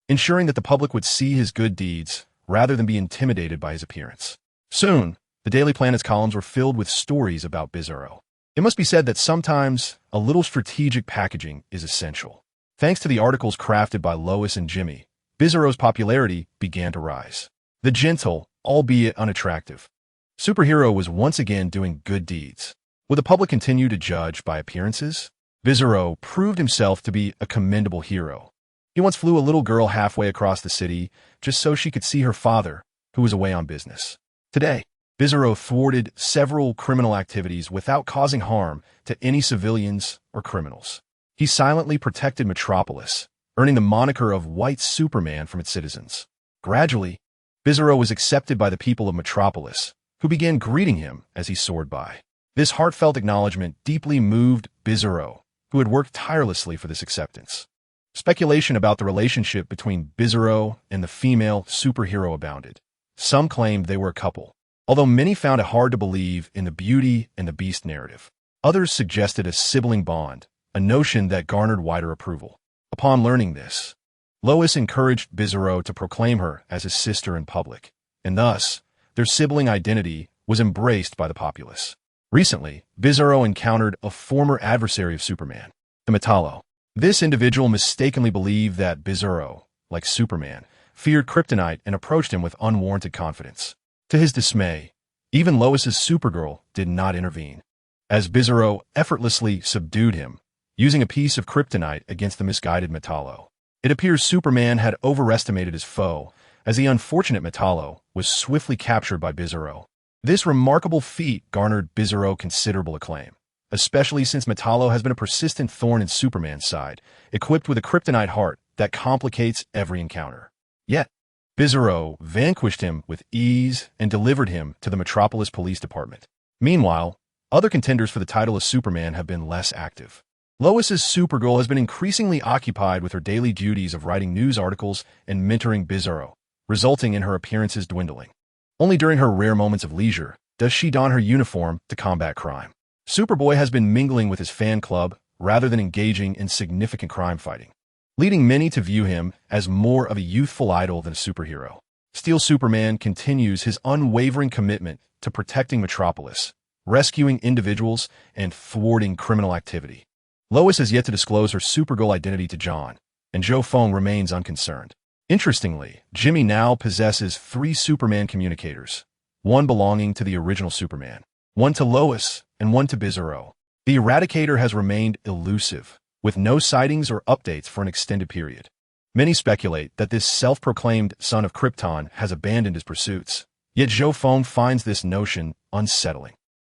ensuring that the public would see his good deeds rather than be intimidated by his appearance. Soon, the Daily Planet's columns were filled with stories about Bizarro. It must be said that sometimes a little strategic packaging is essential. Thanks to the articles crafted by Lois and Jimmy, Bizarro's popularity began to rise. The gentle, albeit unattractive, superhero was once again doing good deeds. Would the public continue to judge by appearances? Bizarro proved himself to be a commendable hero. He once flew a little girl halfway across the city just so she could see her father, who was away on business. Today, Bizarro thwarted several criminal activities without causing harm to any civilians or criminals. He silently protected Metropolis, earning the moniker of White Superman from its citizens. Gradually, Bizarro was accepted by the people of Metropolis, who began greeting him as he soared by. This heartfelt acknowledgement deeply moved Bizarro, who had worked tirelessly for this acceptance. Speculation about the relationship between Bizarro and the female superhero abounded. Some claimed they were a couple, although many found it hard to believe in the Beauty and the Beast narrative. Others suggested a sibling bond, a notion that garnered wider approval. Upon learning this, Lois encouraged Bizarro to proclaim her as his sister in public, and thus, their sibling identity was embraced by the populace. Recently, Bizarro encountered a former adversary of Superman, the Metallo. This individual mistakenly believed that Bizarro, like Superman, feared kryptonite and approached him with unwarranted confidence. To his dismay, even Lois's Supergirl did not intervene, as Bizarro effortlessly subdued him, using a piece of kryptonite against the misguided Metallo. It appears Superman had overestimated his foe, as the unfortunate Metallo was swiftly captured by Bizarro. This remarkable feat garnered Bizarro considerable acclaim, especially since Metallo has been a persistent thorn in Superman's side, equipped with a kryptonite heart that complicates every encounter. Yet, Bizarro vanquished him with ease and delivered him to the Metropolis Police Department. Meanwhile, other contenders for the title of Superman have been less active. Lois's Supergirl has been increasingly occupied with her daily duties of writing news articles and mentoring Bizarro, resulting in her appearances dwindling. Only during her rare moments of leisure does she don her uniform to combat crime. Superboy has been mingling with his fan club rather than engaging in significant crime fighting, leading many to view him as more of a youthful idol than a superhero. Steel Superman continues his unwavering commitment to protecting Metropolis, rescuing individuals, and thwarting criminal activity. Lois has yet to disclose her Supergirl identity to John, and Zhou Feng remains unconcerned. Interestingly, Jimmy now possesses 3 Superman communicators, one belonging to the original Superman, one to Lois, and one to Bizarro. The Eradicator has remained elusive, with no sightings or updates for an extended period. Many speculate that this self-proclaimed son of Krypton has abandoned his pursuits, yet Zhou Feng finds this notion unsettling.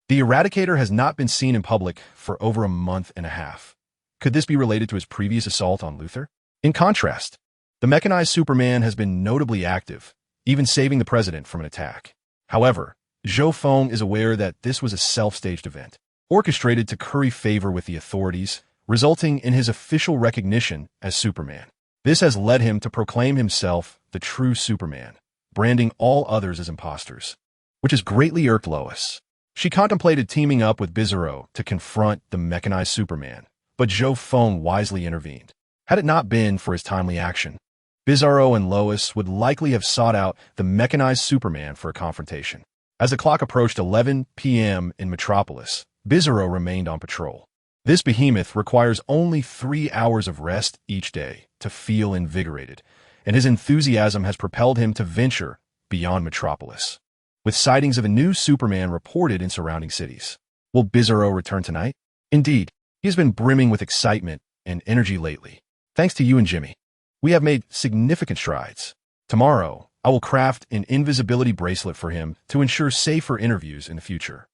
The Eradicator has not been seen in public for over a month and a half. Could this be related to his previous assault on Luthor? In contrast, the mechanized Superman has been notably active, even saving the president from an attack. However, Zhou Feng is aware that this was a self-staged event, orchestrated to curry favor with the authorities, resulting in his official recognition as Superman. This has led him to proclaim himself the true Superman, branding all others as imposters, which has greatly irked Lois. She contemplated teaming up with Bizarro to confront the mechanized Superman, but Zhou Feng wisely intervened. Had it not been for his timely action, Bizarro and Lois would likely have sought out the mechanized Superman for a confrontation. As the clock approached 11 p.m. in Metropolis, Bizarro remained on patrol. This behemoth requires only 3 hours of rest each day to feel invigorated, and his enthusiasm has propelled him to venture beyond Metropolis, with sightings of a new Superman reported in surrounding cities. Will Bizarro return tonight? Indeed, he has been brimming with excitement and energy lately. Thanks to you and Jimmy, we have made significant strides. Tomorrow, I will craft an invisibility bracelet for him to ensure safer interviews in the future.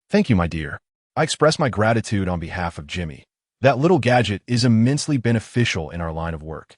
Thank you, my dear. I express my gratitude on behalf of Jimmy. That little gadget is immensely beneficial in our line of work.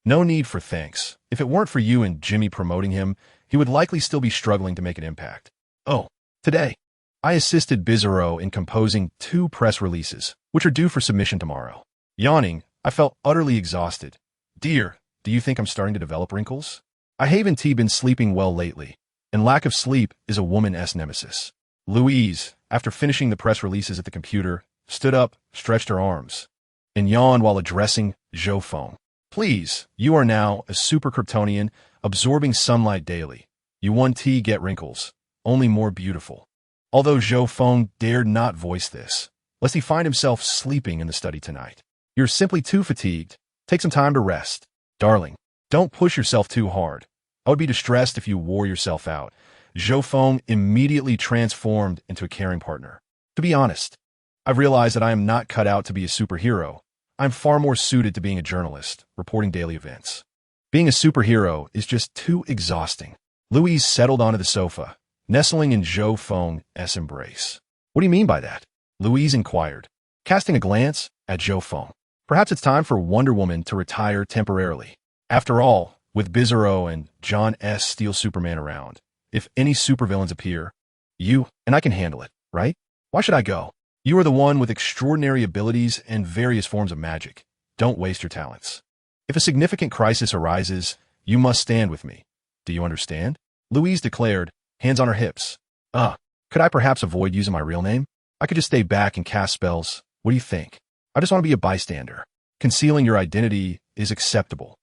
No need for thanks. If it weren't for you and Jimmy promoting him, he would likely still be struggling to make an impact. Oh, today, I assisted Bizarro in composing 2 press releases, which are due for submission tomorrow. Yawning, I felt utterly exhausted. Dear, do you think I'm starting to develop wrinkles? I haven't been sleeping well lately, and lack of sleep is a woman's nemesis. Louise, after finishing the press releases at the computer, stood up, stretched her arms, and yawned while addressing Zhou Feng. Please, you are now a super Kryptonian, absorbing sunlight daily. You won't get wrinkles, only more beautiful. Although Zhou Feng dared not voice this, lest he find himself sleeping in the study tonight. You're simply too fatigued. Take some time to rest. Darling, don't push yourself too hard. I would be distressed if you wore yourself out. Zhou Feng immediately transformed into a caring partner. To be honest, I've realized that I am not cut out to be a superhero. I'm far more suited to being a journalist, reporting daily events. Being a superhero is just too exhausting. Louise settled onto the sofa, nestling in Zhou Feng's embrace. What do you mean by that? Louise inquired, casting a glance at Zhou Feng. Perhaps it's time for Wonder Woman to retire temporarily. After all, with Bizarro and John S. Steel Superman around, if any supervillains appear, you and I can handle it, right? Why should I go? You are the one with extraordinary abilities and various forms of magic. Don't waste your talents. If a significant crisis arises, you must stand with me. Do you understand? Louise declared, hands on her hips. Could I perhaps avoid using my real name? I could just stay back and cast spells. What do you think? I just want to be a bystander. Concealing your identity is acceptable.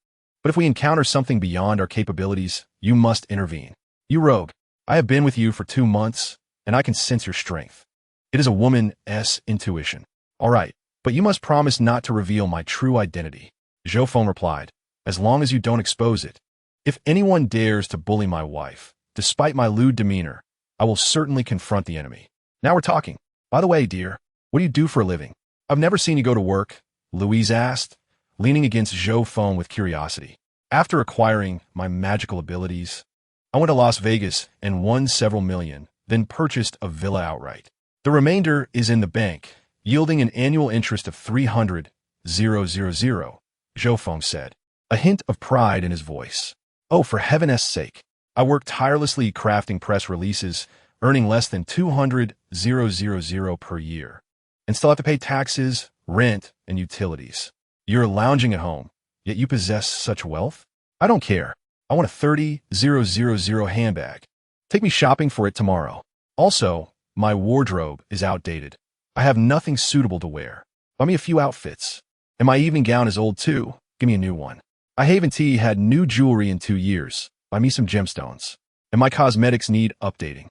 But if we encounter something beyond our capabilities, you must intervene. You rogue, I have been with you for 2 months, and I can sense your strength. It is a woman's intuition. All right, but you must promise not to reveal my true identity. Zhou Feng replied, as long as you don't expose it. If anyone dares to bully my wife, despite my lewd demeanor, I will certainly confront the enemy. Now we're talking. By the way, dear, what do you do for a living? I've never seen you go to work, Louise asked, leaning against Zhou Feng with curiosity. After acquiring my magical abilities, I went to Las Vegas and won several million, then purchased a villa outright. The remainder is in the bank, yielding an annual interest of 300,000, Zhou Feng said, a hint of pride in his voice. Oh, for heaven's sake. I work tirelessly crafting press releases, earning less than 200,000 per year, and still have to pay taxes, rent, and utilities. You're lounging at home, yet you possess such wealth? I don't care. I want a 30,000 handbag. Take me shopping for it tomorrow. Also, my wardrobe is outdated. I have nothing suitable to wear. Buy me a few outfits. And my evening gown is old too. Give me a new one. I haven't had new jewelry in 2 years. Buy me some gemstones. And my cosmetics need updating.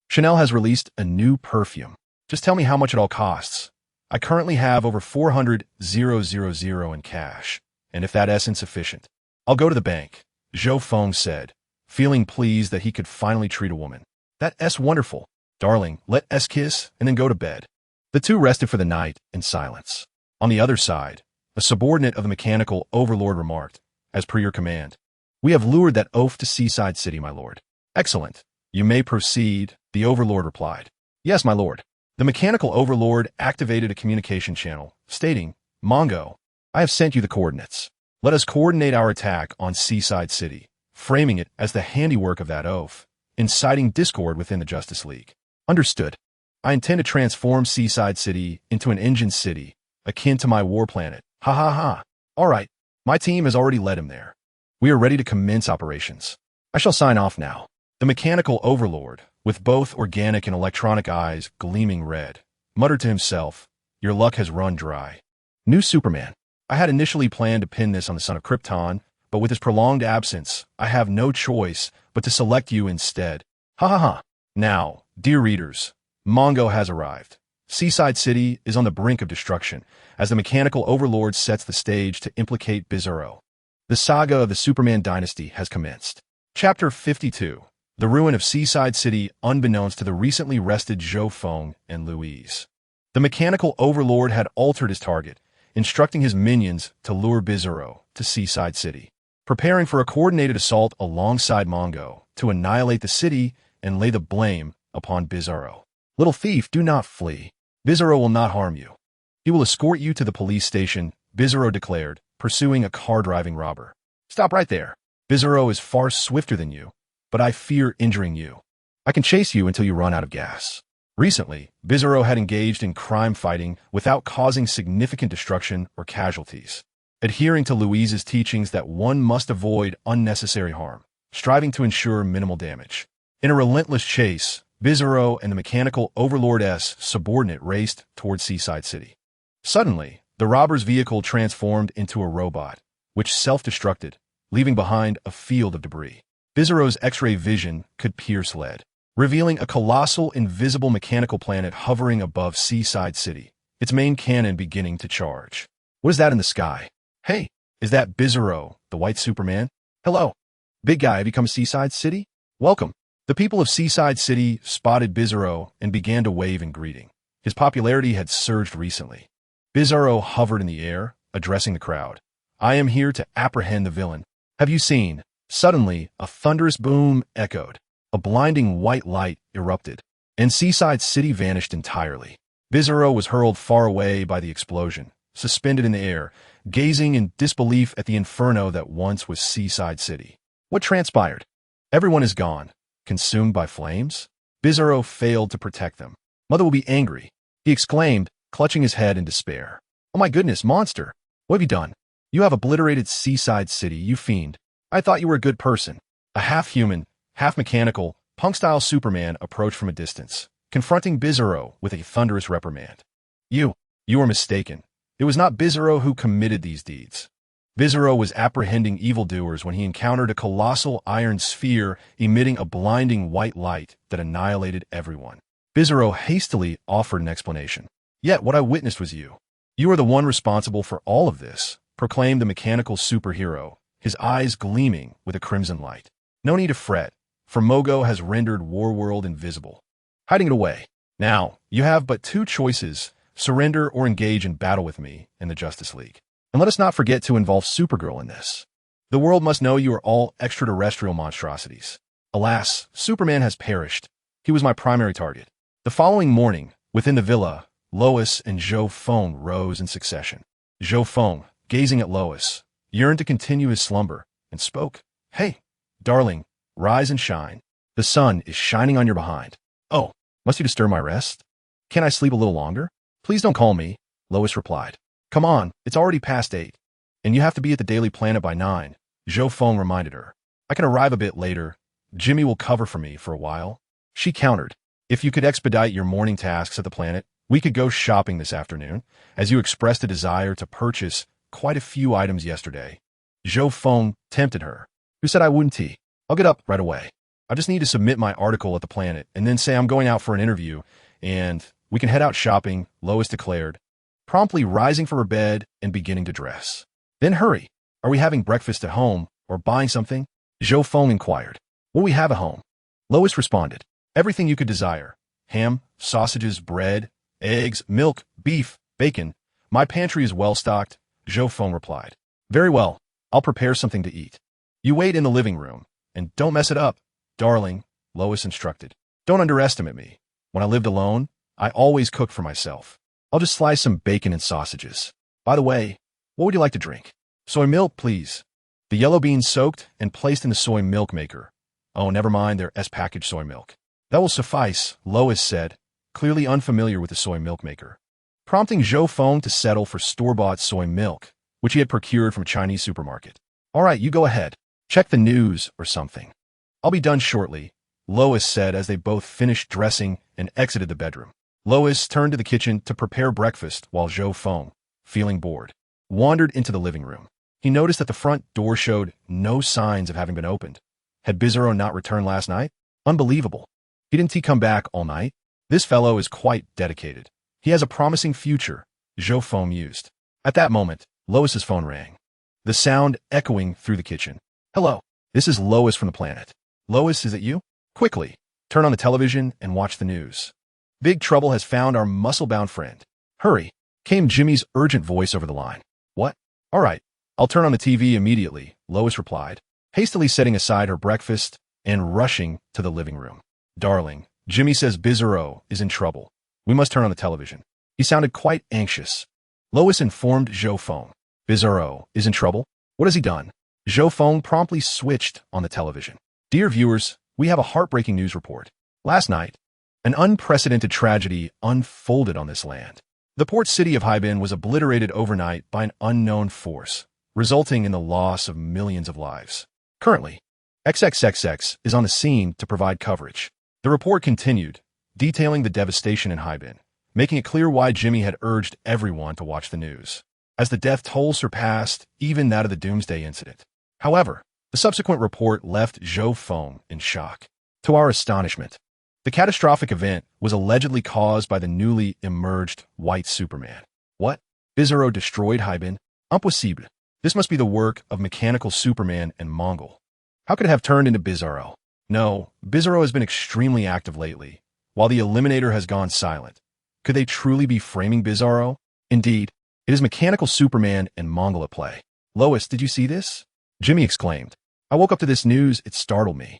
Chanel has released a new perfume. Just tell me how much it all costs. I currently have over 400,000 in cash. And if that's insufficient, I'll go to the bank, Zhou Feng said, feeling pleased that he could finally treat a woman. That's wonderful. Darling, let us kiss and then go to bed. The two rested for the night in silence. On the other side, a subordinate of the mechanical overlord remarked, as per your command, we have lured that oaf to Seaside City, my lord. Excellent. You may proceed, the overlord replied. Yes, my lord. The mechanical overlord activated a communication channel, stating, Mongo, I have sent you the coordinates. Let us coordinate our attack on Seaside City, framing it as the handiwork of that oaf, inciting discord within the Justice League. Understood. I intend to transform Seaside City into an engine city, akin to my war planet. Ha ha ha. All right, my team has already led him there. We are ready to commence operations. I shall sign off now. The mechanical overlord, with both organic and electronic eyes gleaming red, muttered to himself, your luck has run dry. New Superman. I had initially planned to pin this on the son of Krypton, but with his prolonged absence, I have no choice but to select you instead. Ha ha ha. Now, dear readers, Mongo has arrived. Seaside City is on the brink of destruction, as the mechanical overlord sets the stage to implicate Bizarro. The saga of the Superman dynasty has commenced. Chapter 52. The ruin of Seaside City unbeknownst to the recently rested Zhou Feng and Louise. The mechanical overlord had altered his target, instructing his minions to lure Bizarro to Seaside City, preparing for a coordinated assault alongside Mongo to annihilate the city and lay the blame upon Bizarro. Little thief, do not flee. Bizarro will not harm you. He will escort you to the police station, Bizarro declared, pursuing a car-driving robber. Stop right there. Bizarro is far swifter than you, but I fear injuring you. I can chase you until you run out of gas. Recently, Bizarro had engaged in crime fighting without causing significant destruction or casualties, adhering to Louise's teachings that one must avoid unnecessary harm, striving to ensure minimal damage. In a relentless chase, Bizarro and the mechanical overlord's subordinate raced toward Seaside City. Suddenly, the robber's vehicle transformed into a robot, which self-destructed, leaving behind a field of debris. Bizarro's X-ray vision could pierce lead, revealing a colossal invisible mechanical planet hovering above Seaside City, its main cannon beginning to charge. What is that in the sky? Hey, is that Bizarro, the white Superman? Hello. Big guy, have you come to Seaside City? Welcome. The people of Seaside City spotted Bizarro and began to wave in greeting. His popularity had surged recently. Bizarro hovered in the air, addressing the crowd. I am here to apprehend the villain. Have you seen? Suddenly, a thunderous boom echoed. A blinding white light erupted, and Seaside City vanished entirely. Bizarro was hurled far away by the explosion, suspended in the air, gazing in disbelief at the inferno that once was Seaside City. What transpired? Everyone is gone. Consumed by flames? Bizarro failed to protect them. Mother will be angry, he exclaimed, clutching his head in despair. Oh my goodness, monster! What have you done? You have obliterated Seaside City, you fiend. I thought you were a good person. A half-human, half-mechanical, punk-style Superman approached from a distance, confronting Bizarro with a thunderous reprimand. You were mistaken. It was not Bizarro who committed these deeds. Bizarro was apprehending evildoers when he encountered a colossal iron sphere emitting a blinding white light that annihilated everyone. Bizarro hastily offered an explanation. Yet what I witnessed was you. You are the one responsible for all of this, proclaimed the mechanical superhero, his eyes gleaming with a crimson light. No need to fret, for Mogo has rendered Warworld invisible, hiding it away. Now, you have but two choices: surrender or engage in battle with me in the Justice League. And let us not forget to involve Supergirl in this. The world must know you are all extraterrestrial monstrosities. Alas, Superman has perished. He was my primary target. The following morning, within the villa, Lois and Zhou Feng rose in succession. Zhou Feng, gazing at Lois, yearned to continue his slumber, and spoke. Hey, darling, rise and shine. The sun is shining on your behind. Oh, must you disturb my rest? Can't I sleep a little longer? Please don't call me, Lois replied. Come on, it's already past 8. And you have to be at the Daily Planet by 9, Zhou Feng reminded her. I can arrive a bit later. Jimmy will cover for me for a while. She countered. If you could expedite your morning tasks at the planet, we could go shopping this afternoon, as you expressed a desire to purchase quite a few items yesterday. Zhou Feng tempted her. Who said I wouldn't? I'll get up right away. I just need to submit my article at the planet and then say I'm going out for an interview, and we can head out shopping, Lois declared, promptly rising from her bed and beginning to dress. Then hurry. Are we having breakfast at home or buying something? Zhou Feng inquired. Will we have a home? Lois responded. Everything you could desire. Ham, sausages, bread, eggs, milk, beef, bacon. My pantry is well stocked, Zhou Feng replied. Very well. I'll prepare something to eat. You wait in the living room, and don't mess it up, darling, Lois instructed. Don't underestimate me. When I lived alone, I always cooked for myself. I'll just slice some bacon and sausages. By the way, what would you like to drink? Soy milk, please. The yellow beans soaked and placed in the soy milk maker. Oh, never mind their S-packaged soy milk. That will suffice, Lois said, clearly unfamiliar with the soy milk maker, prompting Zhou Feng to settle for store-bought soy milk, which he had procured from a Chinese supermarket. All right, you go ahead. Check the news or something. I'll be done shortly, Lois said as they both finished dressing and exited the bedroom. Lois turned to the kitchen to prepare breakfast while Zhou Feng, feeling bored, wandered into the living room. He noticed that the front door showed no signs of having been opened. Had Bizarro not returned last night? Unbelievable. Didn't he come back all night? This fellow is quite dedicated. He has a promising future, Zhou Feng mused. At that moment, Lois's phone rang, the sound echoing through the kitchen. Hello, this is Lois from the planet. Lois, is it you? Quickly, turn on the television and watch the news. Big trouble has found our muscle-bound friend. Hurry, came Jimmy's urgent voice over the line. What? All right, I'll turn on the TV immediately, Lois replied, hastily setting aside her breakfast and rushing to the living room. Darling, Jimmy says Bizarro is in trouble. We must turn on the television. He sounded quite anxious. Lois informed Zhou Feng. Bizarro is in trouble? What has he done? Zhou Feng promptly switched on the television. Dear viewers, we have a heartbreaking news report. Last night, an unprecedented tragedy unfolded on this land. The port city of Hybin was obliterated overnight by an unknown force, resulting in the loss of millions of lives. Currently, XXXX is on the scene to provide coverage. The report continued, detailing the devastation in Hybin, making it clear why Jimmy had urged everyone to watch the news, as the death toll surpassed even that of the Doomsday incident. However, the subsequent report left Zhou Feng in shock. To our astonishment, the catastrophic event was allegedly caused by the newly emerged white Superman. What? Bizarro destroyed Hybin? Impossible. This must be the work of mechanical Superman and Mongol. How could it have turned into Bizarro? No, Bizarro has been extremely active lately, while the Eliminator has gone silent. Could they truly be framing Bizarro? Indeed, it is mechanical Superman and Mongol at play. Lois, did you see this? Jimmy exclaimed. I woke up to this news, it startled me.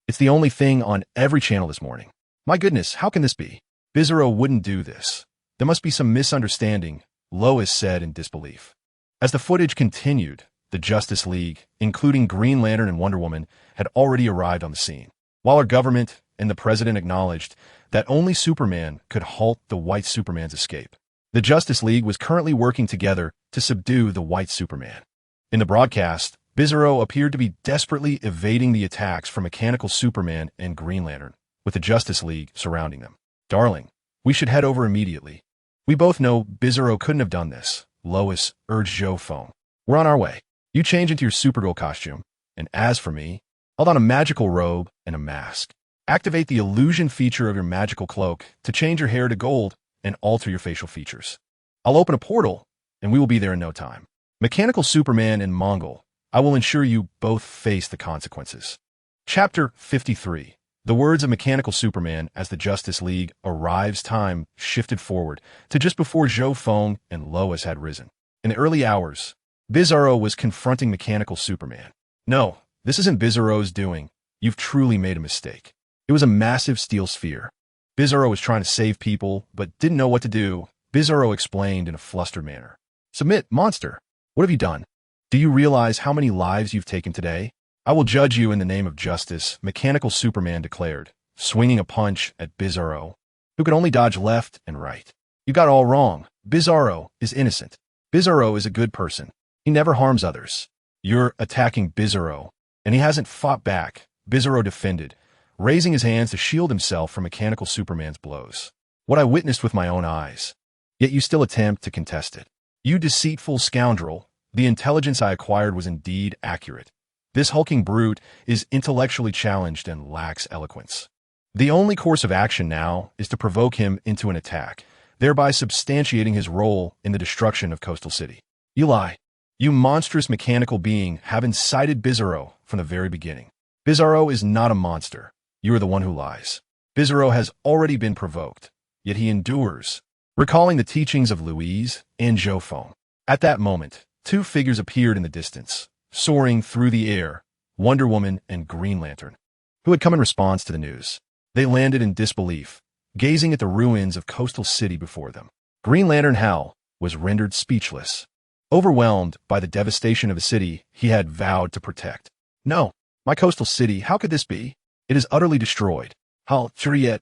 It's the only thing on every channel this morning. My goodness, how can this be? Bizarro wouldn't do this. There must be some misunderstanding, Lois said in disbelief. As the footage continued, the Justice League, including Green Lantern and Wonder Woman, had already arrived on the scene. While our government and the president acknowledged that only Superman could halt the White Superman's escape. The Justice League was currently working together to subdue the White Superman. In the broadcast, Bizarro appeared to be desperately evading the attacks from Mechanical Superman and Green Lantern, with the Justice League surrounding them. "Darling, we should head over immediately. We both know Bizarro couldn't have done this," Lois urged Zhou Feng. "We're on our way. You change into your Supergirl costume, and as for me, I'll don a magical robe and a mask. Activate the illusion feature of your magical cloak to change your hair to gold and alter your facial features. I'll open a portal, and we will be there in no time. Mechanical Superman and Mongol, I will ensure you both face the consequences." Chapter 53. The words of Mechanical Superman as the Justice League arrives. Time shifted forward to just before Zhou Feng and Lois had risen. In the early hours, Bizarro was confronting Mechanical Superman. "No, this isn't Bizarro's doing. You've truly made a mistake." It was a massive steel sphere. Bizarro was trying to save people, but didn't know what to do. Bizarro explained in a flustered manner. "Submit, monster. What have you done? Do you realize how many lives you've taken today? I will judge you in the name of justice," Mechanical Superman declared, swinging a punch at Bizarro, who could only dodge left and right. "You got it all wrong. Bizarro is innocent. Bizarro is a good person. He never harms others. You're attacking Bizarro, and he hasn't fought back," Bizarro defended, raising his hands to shield himself from Mechanical Superman's blows. "What I witnessed with my own eyes. Yet you still attempt to contest it. You deceitful scoundrel. The intelligence I acquired was indeed accurate. This hulking brute is intellectually challenged and lacks eloquence. The only course of action now is to provoke him into an attack, thereby substantiating his role in the destruction of Coastal City. You lie. You monstrous mechanical being have incited Bizarro from the very beginning. Bizarro is not a monster. You are the one who lies. Bizarro has already been provoked, yet he endures," recalling the teachings of Louise and Zhou Feng. At that moment, two figures appeared in the distance, soaring through the air, Wonder Woman and Green Lantern, who had come in response to the news. They landed in disbelief, gazing at the ruins of Coastal City before them. Green Lantern Hal was rendered speechless, overwhelmed by the devastation of a city he had vowed to protect. "No, my Coastal City, how could this be? It is utterly destroyed. Hal, Juliet,"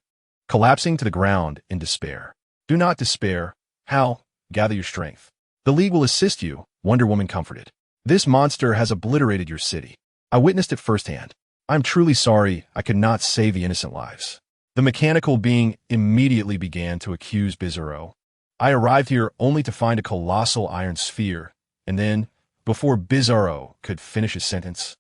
collapsing to the ground in despair. "Do not despair. Hal, gather your strength. The League will assist you," Wonder Woman comforted. "This monster has obliterated your city. I witnessed it firsthand. I am truly sorry I could not save the innocent lives." The mechanical being immediately began to accuse Bizarro. "I arrived here only to find a colossal iron sphere," and then, before Bizarro could finish his sentence,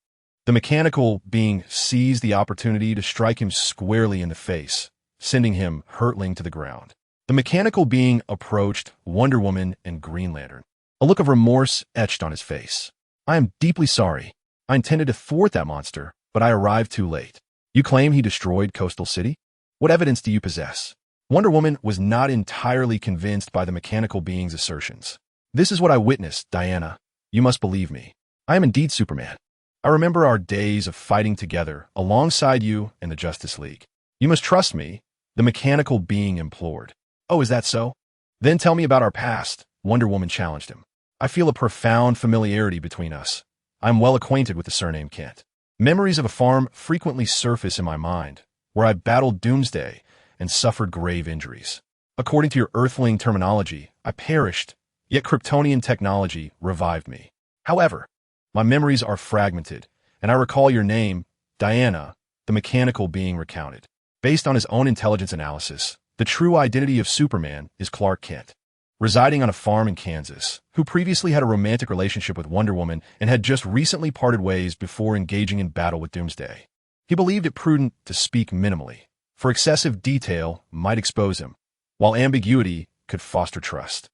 the mechanical being seized the opportunity to strike him squarely in the face, sending him hurtling to the ground. The mechanical being approached Wonder Woman and Green Lantern, a look of remorse etched on his face. "I am deeply sorry. I intended to thwart that monster, but I arrived too late. You claim he destroyed Coastal City? What evidence do you possess?" Wonder Woman was not entirely convinced by the mechanical being's assertions. "This is what I witnessed, Diana. You must believe me. I am indeed Superman. I remember our days of fighting together alongside you and the Justice League. You must trust me," the mechanical being implored. "Oh, is that so? Then tell me about our past," Wonder Woman challenged him. "I feel a profound familiarity between us. I am well acquainted with the surname Kent. Memories of a farm frequently surface in my mind, where I battled Doomsday and suffered grave injuries. According to your Earthling terminology, I perished, yet Kryptonian technology revived me. However, my memories are fragmented, and I recall your name, Diana," the mechanical being recounted. Based on his own intelligence analysis, the true identity of Superman is Clark Kent, residing on a farm in Kansas, who previously had a romantic relationship with Wonder Woman and had just recently parted ways before engaging in battle with Doomsday. He believed it prudent to speak minimally, for excessive detail might expose him, while ambiguity could foster trust.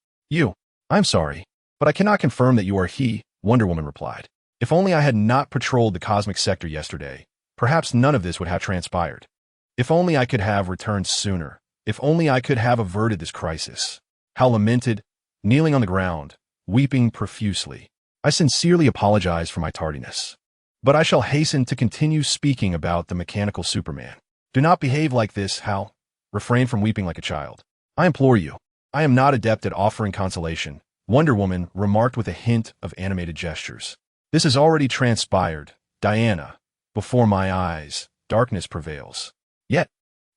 "I'm sorry, but I cannot confirm that you are he," Wonder Woman replied. "If only I had not patrolled the cosmic sector yesterday, perhaps none of this would have transpired. If only I could have returned sooner. If only I could have averted this crisis." Hal lamented, kneeling on the ground, weeping profusely. "I sincerely apologize for my tardiness. But I shall hasten to continue speaking about the mechanical Superman. Do not behave like this, Hal. Refrain from weeping like a child. I implore you. I am not adept at offering consolation," Wonder Woman remarked with a hint of animated gestures. "This has already transpired, Diana. Before my eyes, darkness prevails. Yet,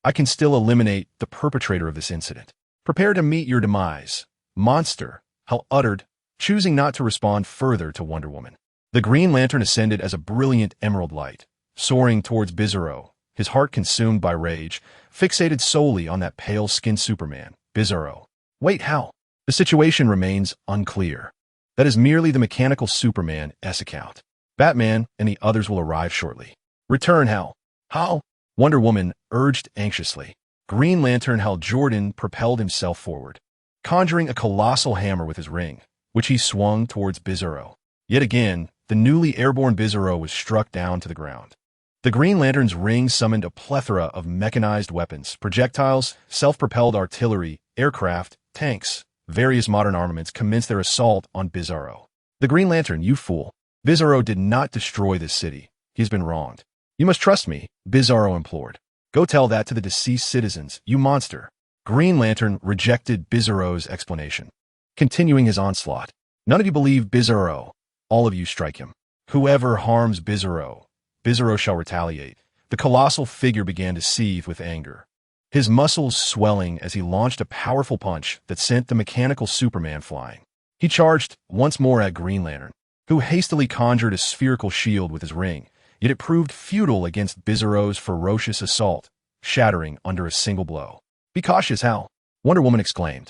I can still eliminate the perpetrator of this incident. Prepare to meet your demise. Monster, Hal uttered, choosing not to respond further to Wonder Woman. The Green Lantern ascended as a brilliant emerald light, soaring towards Bizarro, his heart consumed by rage, fixated solely on that pale-skinned Superman, Bizarro. Wait, Hal. The situation remains unclear. That is merely the mechanical Superman's account. Batman and the others will arrive shortly. Return, Hal. How? Wonder Woman urged anxiously. Green Lantern Hal Jordan propelled himself forward, conjuring a colossal hammer with his ring, which he swung towards Bizarro. Yet again, the newly airborne Bizarro was struck down to the ground. The Green Lantern's ring summoned a plethora of mechanized weapons, projectiles, self-propelled artillery, aircraft, tanks. Various modern armaments commenced their assault on Bizarro. The Green Lantern, you fool. Bizarro did not destroy this city. He's been wronged. You must trust me, Bizarro implored. Go tell that to the deceased citizens, you monster. Green Lantern rejected Bizarro's explanation, continuing his onslaught. None of you believe Bizarro. All of you strike him. Whoever harms Bizarro, Bizarro shall retaliate. The colossal figure began to seethe with anger, his muscles swelling as he launched a powerful punch that sent the mechanical Superman flying. He charged once more at Green Lantern, who hastily conjured a spherical shield with his ring, yet it proved futile against Bizarro's ferocious assault, shattering under a single blow. Be cautious, Hal, Wonder Woman exclaimed.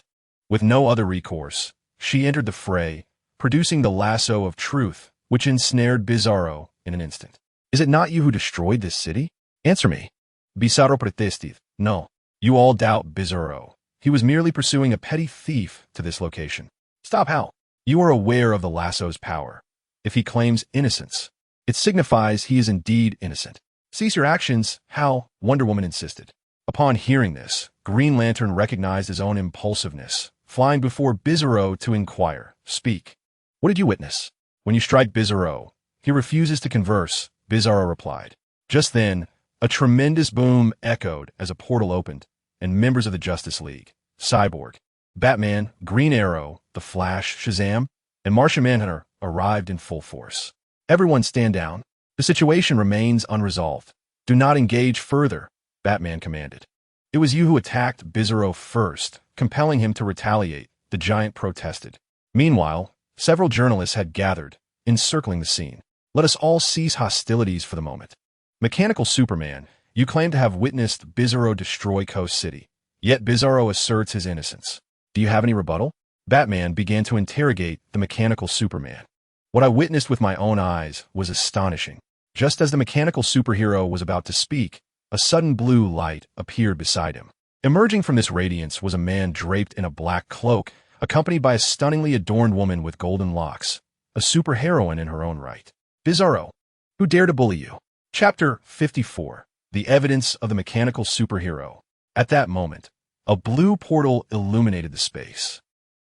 With no other recourse, she entered the fray, producing the lasso of truth, which ensnared Bizarro in an instant. Is it not you who destroyed this city? Answer me. Bizarro protested. No. You all doubt Bizarro. He was merely pursuing a petty thief to this location. Stop, Hal. You are aware of the lasso's power. If he claims innocence, it signifies he is indeed innocent. Cease your actions, Hal, Wonder Woman insisted. Upon hearing this, Green Lantern recognized his own impulsiveness, flying before Bizarro to inquire. Speak. What did you witness? When you strike Bizarro, he refuses to converse, Bizarro replied. Just then, a tremendous boom echoed as a portal opened, and members of the Justice League, Cyborg, Batman, Green Arrow, The Flash, Shazam, and Martian Manhunter arrived in full force. Everyone stand down. The situation remains unresolved. Do not engage further, Batman commanded. It was you who attacked Bizarro first, compelling him to retaliate, the giant protested. Meanwhile, several journalists had gathered, encircling the scene. Let us all cease hostilities for the moment. Mechanical Superman, you claim to have witnessed Bizarro destroy Coast City, yet Bizarro asserts his innocence. Do you have any rebuttal? Batman began to interrogate the mechanical Superman. What I witnessed with my own eyes was astonishing. Just as the mechanical superhero was about to speak, a sudden blue light appeared beside him. Emerging from this radiance was a man draped in a black cloak, accompanied by a stunningly adorned woman with golden locks, a superheroine in her own right. Bizarro, who dare to bully you? Chapter 54. The Evidence of the Mechanical Superhero. At that moment, a blue portal illuminated the space,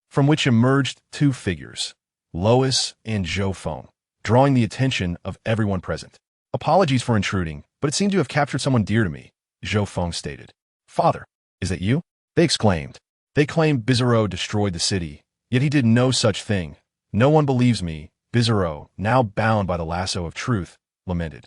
from which emerged two figures, Lois and Zhou Feng, drawing the attention of everyone present. Apologies for intruding, but it seemed to have captured someone dear to me, Zhou Feng stated. Father, is that you? They exclaimed. They claimed Bizarro destroyed the city, yet he did no such thing. No one believes me, Bizarro, now bound by the lasso of truth, lamented.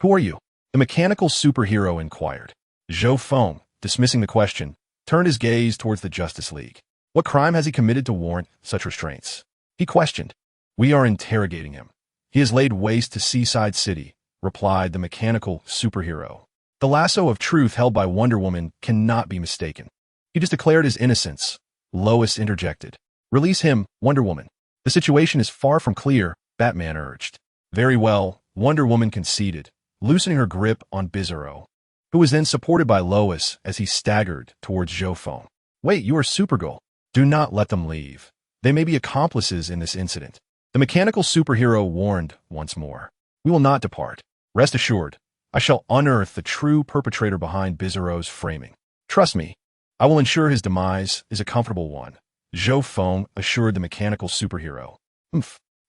Who are you? The mechanical superhero inquired. Zhou Feng, dismissing the question, turned his gaze towards the Justice League. What crime has he committed to warrant such restraints? He questioned. We are interrogating him. He has laid waste to Seaside City, replied the mechanical superhero. The lasso of truth held by Wonder Woman cannot be mistaken. He just declared his innocence. Lois interjected. Release him, Wonder Woman. The situation is far from clear, Batman urged. Very well, Wonder Woman conceded, loosening her grip on Bizarro, who was then supported by Lois as he staggered towards Zhou Feng. Wait, you are Supergirl. Do not let them leave. They may be accomplices in this incident. The mechanical superhero warned once more. We will not depart. Rest assured, I shall unearth the true perpetrator behind Bizarro's framing. Trust me, I will ensure his demise is a comfortable one, Zhou Feng assured the mechanical superhero.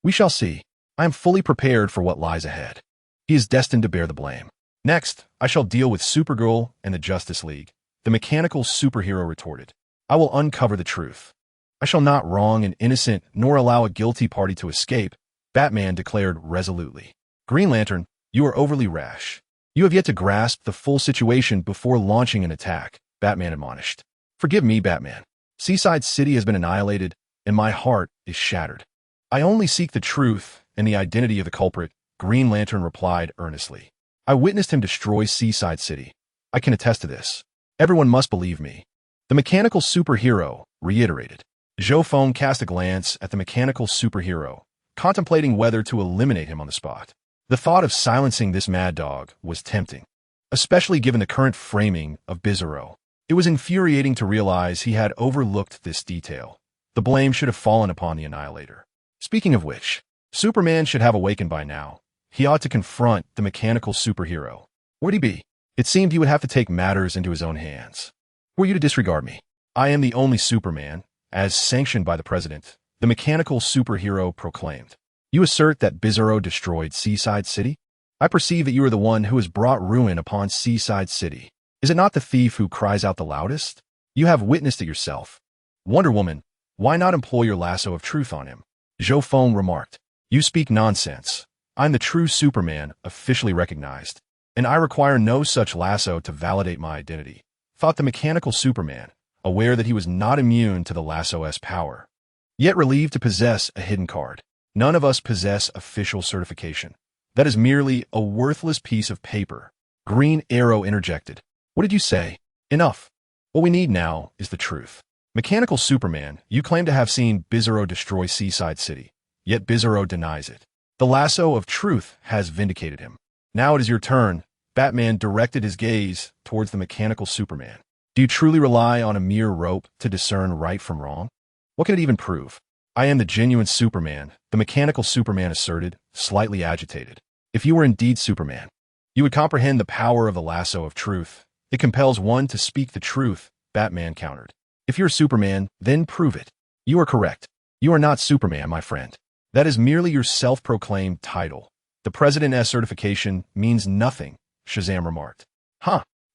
We shall see. I am fully prepared for what lies ahead. He is destined to bear the blame. Next, I shall deal with Supergirl and the Justice League, the mechanical superhero retorted. I will uncover the truth. I shall not wrong an innocent nor allow a guilty party to escape, Batman declared resolutely. Green Lantern, you are overly rash. You have yet to grasp the full situation before launching an attack, Batman admonished. Forgive me, Batman. Seaside City has been annihilated, and my heart is shattered. I only seek the truth and the identity of the culprit, Green Lantern replied earnestly. I witnessed him destroy Seaside City. I can attest to this. Everyone must believe me. The mechanical superhero reiterated. Zhou Feng cast a glance at the mechanical superhero, contemplating whether to eliminate him on the spot. The thought of silencing this mad dog was tempting, especially given the current framing of Bizarro. It was infuriating to realize he had overlooked this detail. The blame should have fallen upon the Annihilator. Speaking of which, Superman should have awakened by now. He ought to confront the mechanical superhero. Where'd he be? It seemed he would have to take matters into his own hands. Were you to disregard me? I am the only Superman, as sanctioned by the president, the mechanical superhero proclaimed. You assert that Bizarro destroyed Seaside City? I perceive that you are the one who has brought ruin upon Seaside City. Is it not the thief who cries out the loudest? You have witnessed it yourself. Wonder Woman, why not employ your lasso of truth on him? Zhou Feng remarked. You speak nonsense. I'm the true Superman, officially recognized, and I require no such lasso to validate my identity, thought the mechanical Superman, aware that he was not immune to the lasso's power, yet relieved to possess a hidden card. None of us possess official certification. That is merely a worthless piece of paper. Green Arrow interjected. What did you say? Enough. What we need now is the truth. Mechanical Superman, you claim to have seen Bizarro destroy Seaside City, yet Bizarro denies it. The lasso of truth has vindicated him. Now it is your turn. Batman directed his gaze towards the mechanical Superman. Do you truly rely on a mere rope to discern right from wrong? What can it even prove? I am the genuine Superman, the mechanical Superman asserted, slightly agitated. If you were indeed Superman, you would comprehend the power of the lasso of truth. It compels one to speak the truth, Batman countered. If you're Superman, then prove it. You are correct. You are not Superman, my friend. That is merely your self-proclaimed title. The President's certification means nothing, Shazam remarked.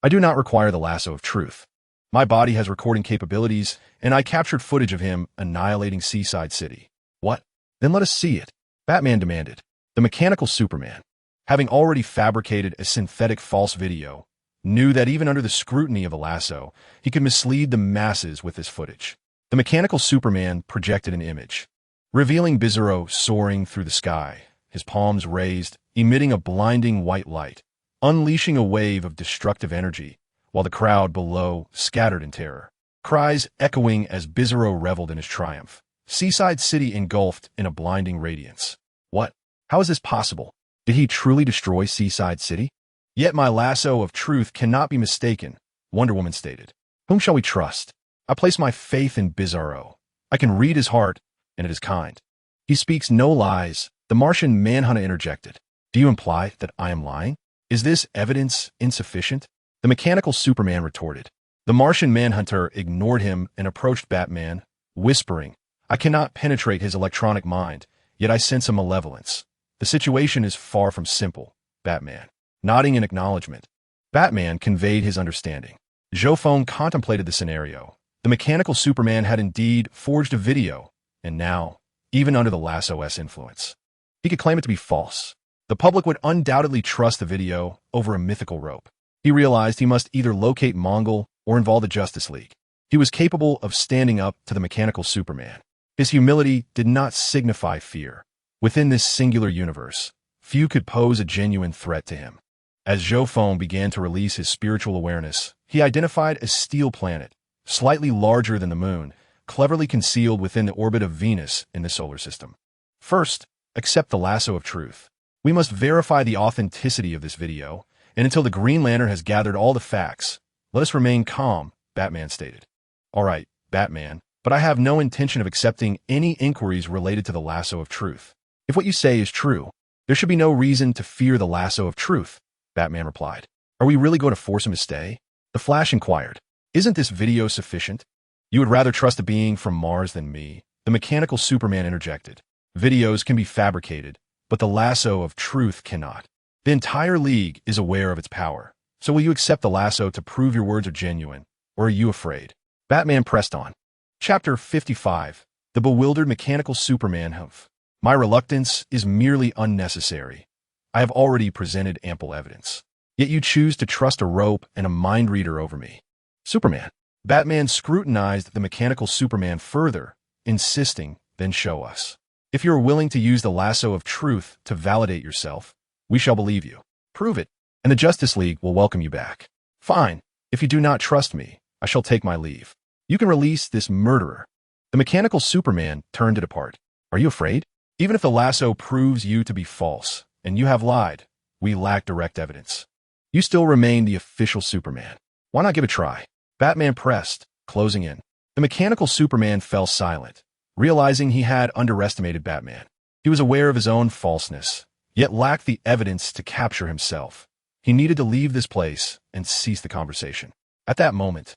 I do not require the lasso of truth. My body has recording capabilities, and I captured footage of him annihilating Seaside City. What? Then let us see it, Batman demanded. The mechanical Superman, having already fabricated a synthetic false video, knew that even under the scrutiny of a lasso, he could mislead the masses with this footage. The mechanical Superman projected an image, revealing Bizarro soaring through the sky, his palms raised, emitting a blinding white light, unleashing a wave of destructive energy, while the crowd below scattered in terror. Cries echoing as Bizarro reveled in his triumph. Seaside City engulfed in a blinding radiance. What? How is this possible? Did he truly destroy Seaside City? Yet my lasso of truth cannot be mistaken, Wonder Woman stated. Whom shall we trust? I place my faith in Bizarro. I can read his heart, and it is kind. He speaks no lies, the Martian Manhunter interjected. Do you imply that I am lying? Is this evidence insufficient? The mechanical Superman retorted. The Martian Manhunter ignored him and approached Batman, whispering, I cannot penetrate his electronic mind, yet I sense a malevolence. The situation is far from simple, Batman. Nodding in acknowledgement, Batman conveyed his understanding. Zhou Feng contemplated the scenario. The mechanical Superman had indeed forged a video, and now, even under the lasso's influence, he could claim it to be false. The public would undoubtedly trust the video over a mythical rope. He realized he must either locate Mongol or involve the Justice League. He was capable of standing up to the mechanical Superman. His humility did not signify fear. Within this singular universe, few could pose a genuine threat to him. As Zhou Feng began to release his spiritual awareness, he identified a steel planet, slightly larger than the moon, cleverly concealed within the orbit of Venus in the solar system. First, accept the lasso of truth. We must verify the authenticity of this video, and until the Green Lantern has gathered all the facts, let us remain calm, Batman stated. All right, Batman, but I have no intention of accepting any inquiries related to the lasso of truth. If what you say is true, there should be no reason to fear the lasso of truth, Batman replied. Are we really going to force him to stay? The Flash inquired. Isn't this video sufficient? You would rather trust a being from Mars than me, the mechanical Superman interjected. Videos can be fabricated, but the lasso of truth cannot. The entire League is aware of its power. So will you accept the lasso to prove your words are genuine, or are you afraid? Batman pressed on. Chapter 55. The Bewildered Mechanical Superman. My reluctance is merely unnecessary. I have already presented ample evidence. Yet you choose to trust a rope and a mind reader over me. Superman. Batman scrutinized the mechanical Superman further, insisting, then show us. If you are willing to use the lasso of truth to validate yourself, we shall believe you. Prove it, and the Justice League will welcome you back. Fine. If you do not trust me, I shall take my leave. You can release this murderer. The mechanical Superman turned to depart. Are you afraid? Even if the lasso proves you to be false, and you have lied, we lack direct evidence. You still remain the official Superman. Why not give a try? Batman pressed, closing in. The mechanical Superman fell silent, realizing he had underestimated Batman. He was aware of his own falseness, yet lacked the evidence to capture himself. He needed to leave this place and cease the conversation. At that moment,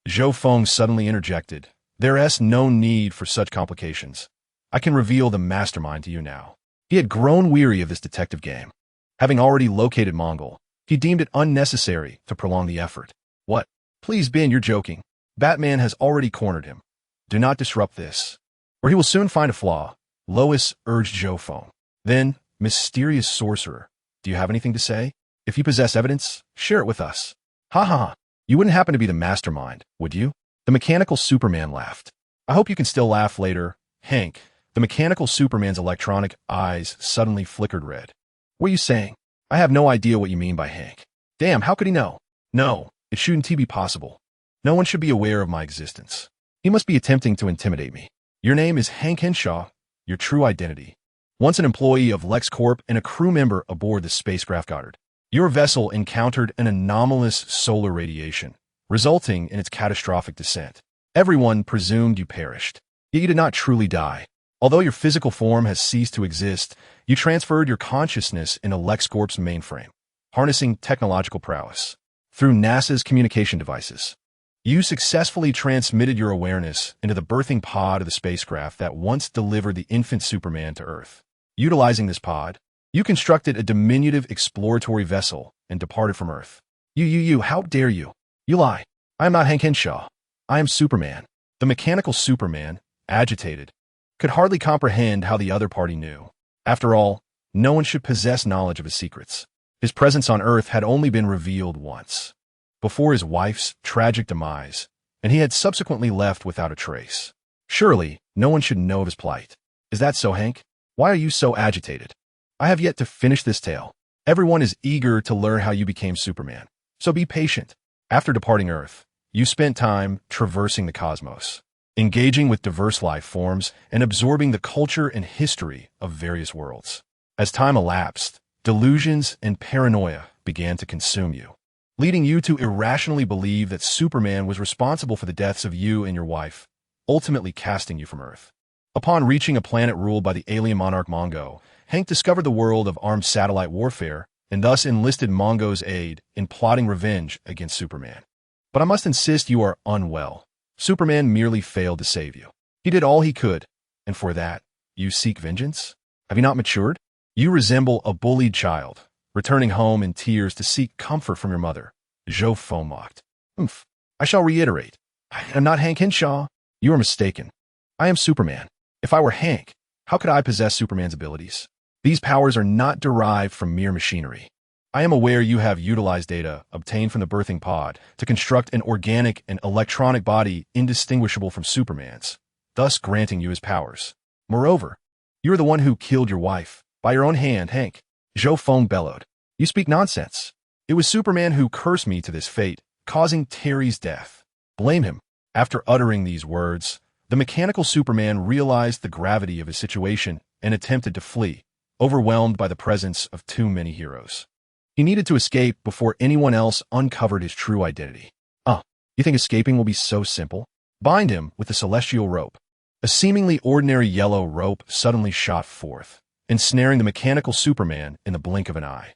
Zhou Feng suddenly interjected, "There's no need for such complications. I can reveal the mastermind to you now." He had grown weary of this detective game. Having already located Mongol, he deemed it unnecessary to prolong the effort. What? Please, Ben, you're joking. Batman has already cornered him. Do not disrupt this, or he will soon find a flaw, Lois urged Zhou Feng. Then, mysterious sorcerer, do you have anything to say? If you possess evidence, share it with us. Ha ha ha. You wouldn't happen to be the mastermind, would you? The mechanical Superman laughed. I hope you can still laugh later, Hank. The mechanical Superman's electronic eyes suddenly flickered red. What are you saying? I have no idea what you mean by Hank. Damn, how could he know? No, it shouldn't be possible. No one should be aware of my existence. He must be attempting to intimidate me. Your name is Hank Henshaw, your true identity. Once an employee of LexCorp and a crew member aboard the spacecraft Goddard. Your vessel encountered an anomalous solar radiation, resulting in its catastrophic descent. Everyone presumed you perished, yet you did not truly die. Although your physical form has ceased to exist, you transferred your consciousness into LexCorp's mainframe, harnessing technological prowess. Through NASA's communication devices, you successfully transmitted your awareness into the birthing pod of the spacecraft that once delivered the infant Superman to Earth. Utilizing this pod, you constructed a diminutive exploratory vessel and departed from Earth. How dare you? You lie. I am not Hank Henshaw. I am Superman. The mechanical Superman, agitated, could hardly comprehend how the other party knew. After all, no one should possess knowledge of his secrets. His presence on Earth had only been revealed once, before his wife's tragic demise, and he had subsequently left without a trace. Surely, no one should know of his plight. Is that so, Hank? Why are you so agitated? I have yet to finish this tale. Everyone is eager to learn how you became Superman, so be patient. After departing Earth, you spent time traversing the cosmos, engaging with diverse life forms and absorbing the culture and history of various worlds. As time elapsed, delusions and paranoia began to consume you, leading you to irrationally believe that Superman was responsible for the deaths of you and your wife, ultimately casting you from Earth. Upon reaching a planet ruled by the alien monarch Mongo, Hank discovered the world of armed satellite warfare and thus enlisted Mongo's aid in plotting revenge against Superman. But I must insist you are unwell. Superman merely failed to save you. He did all he could, and for that, you seek vengeance? Have you not matured? You resemble a bullied child, returning home in tears to seek comfort from your mother. Zhou Feng mocked. I shall reiterate. I am not Hank Henshaw. You are mistaken. I am Superman. If I were Hank, how could I possess Superman's abilities? These powers are not derived from mere machinery. I am aware you have utilized data obtained from the birthing pod to construct an organic and electronic body indistinguishable from Superman's, thus granting you his powers. Moreover, you are the one who killed your wife, by your own hand, Hank. Zhou Feng bellowed. You speak nonsense. It was Superman who cursed me to this fate, causing Terry's death. Blame him. After uttering these words, the mechanical Superman realized the gravity of his situation and attempted to flee, overwhelmed by the presence of too many heroes. He needed to escape before anyone else uncovered his true identity. You think escaping will be so simple? Bind him with the celestial rope. A seemingly ordinary yellow rope suddenly shot forth, ensnaring the mechanical Superman in the blink of an eye.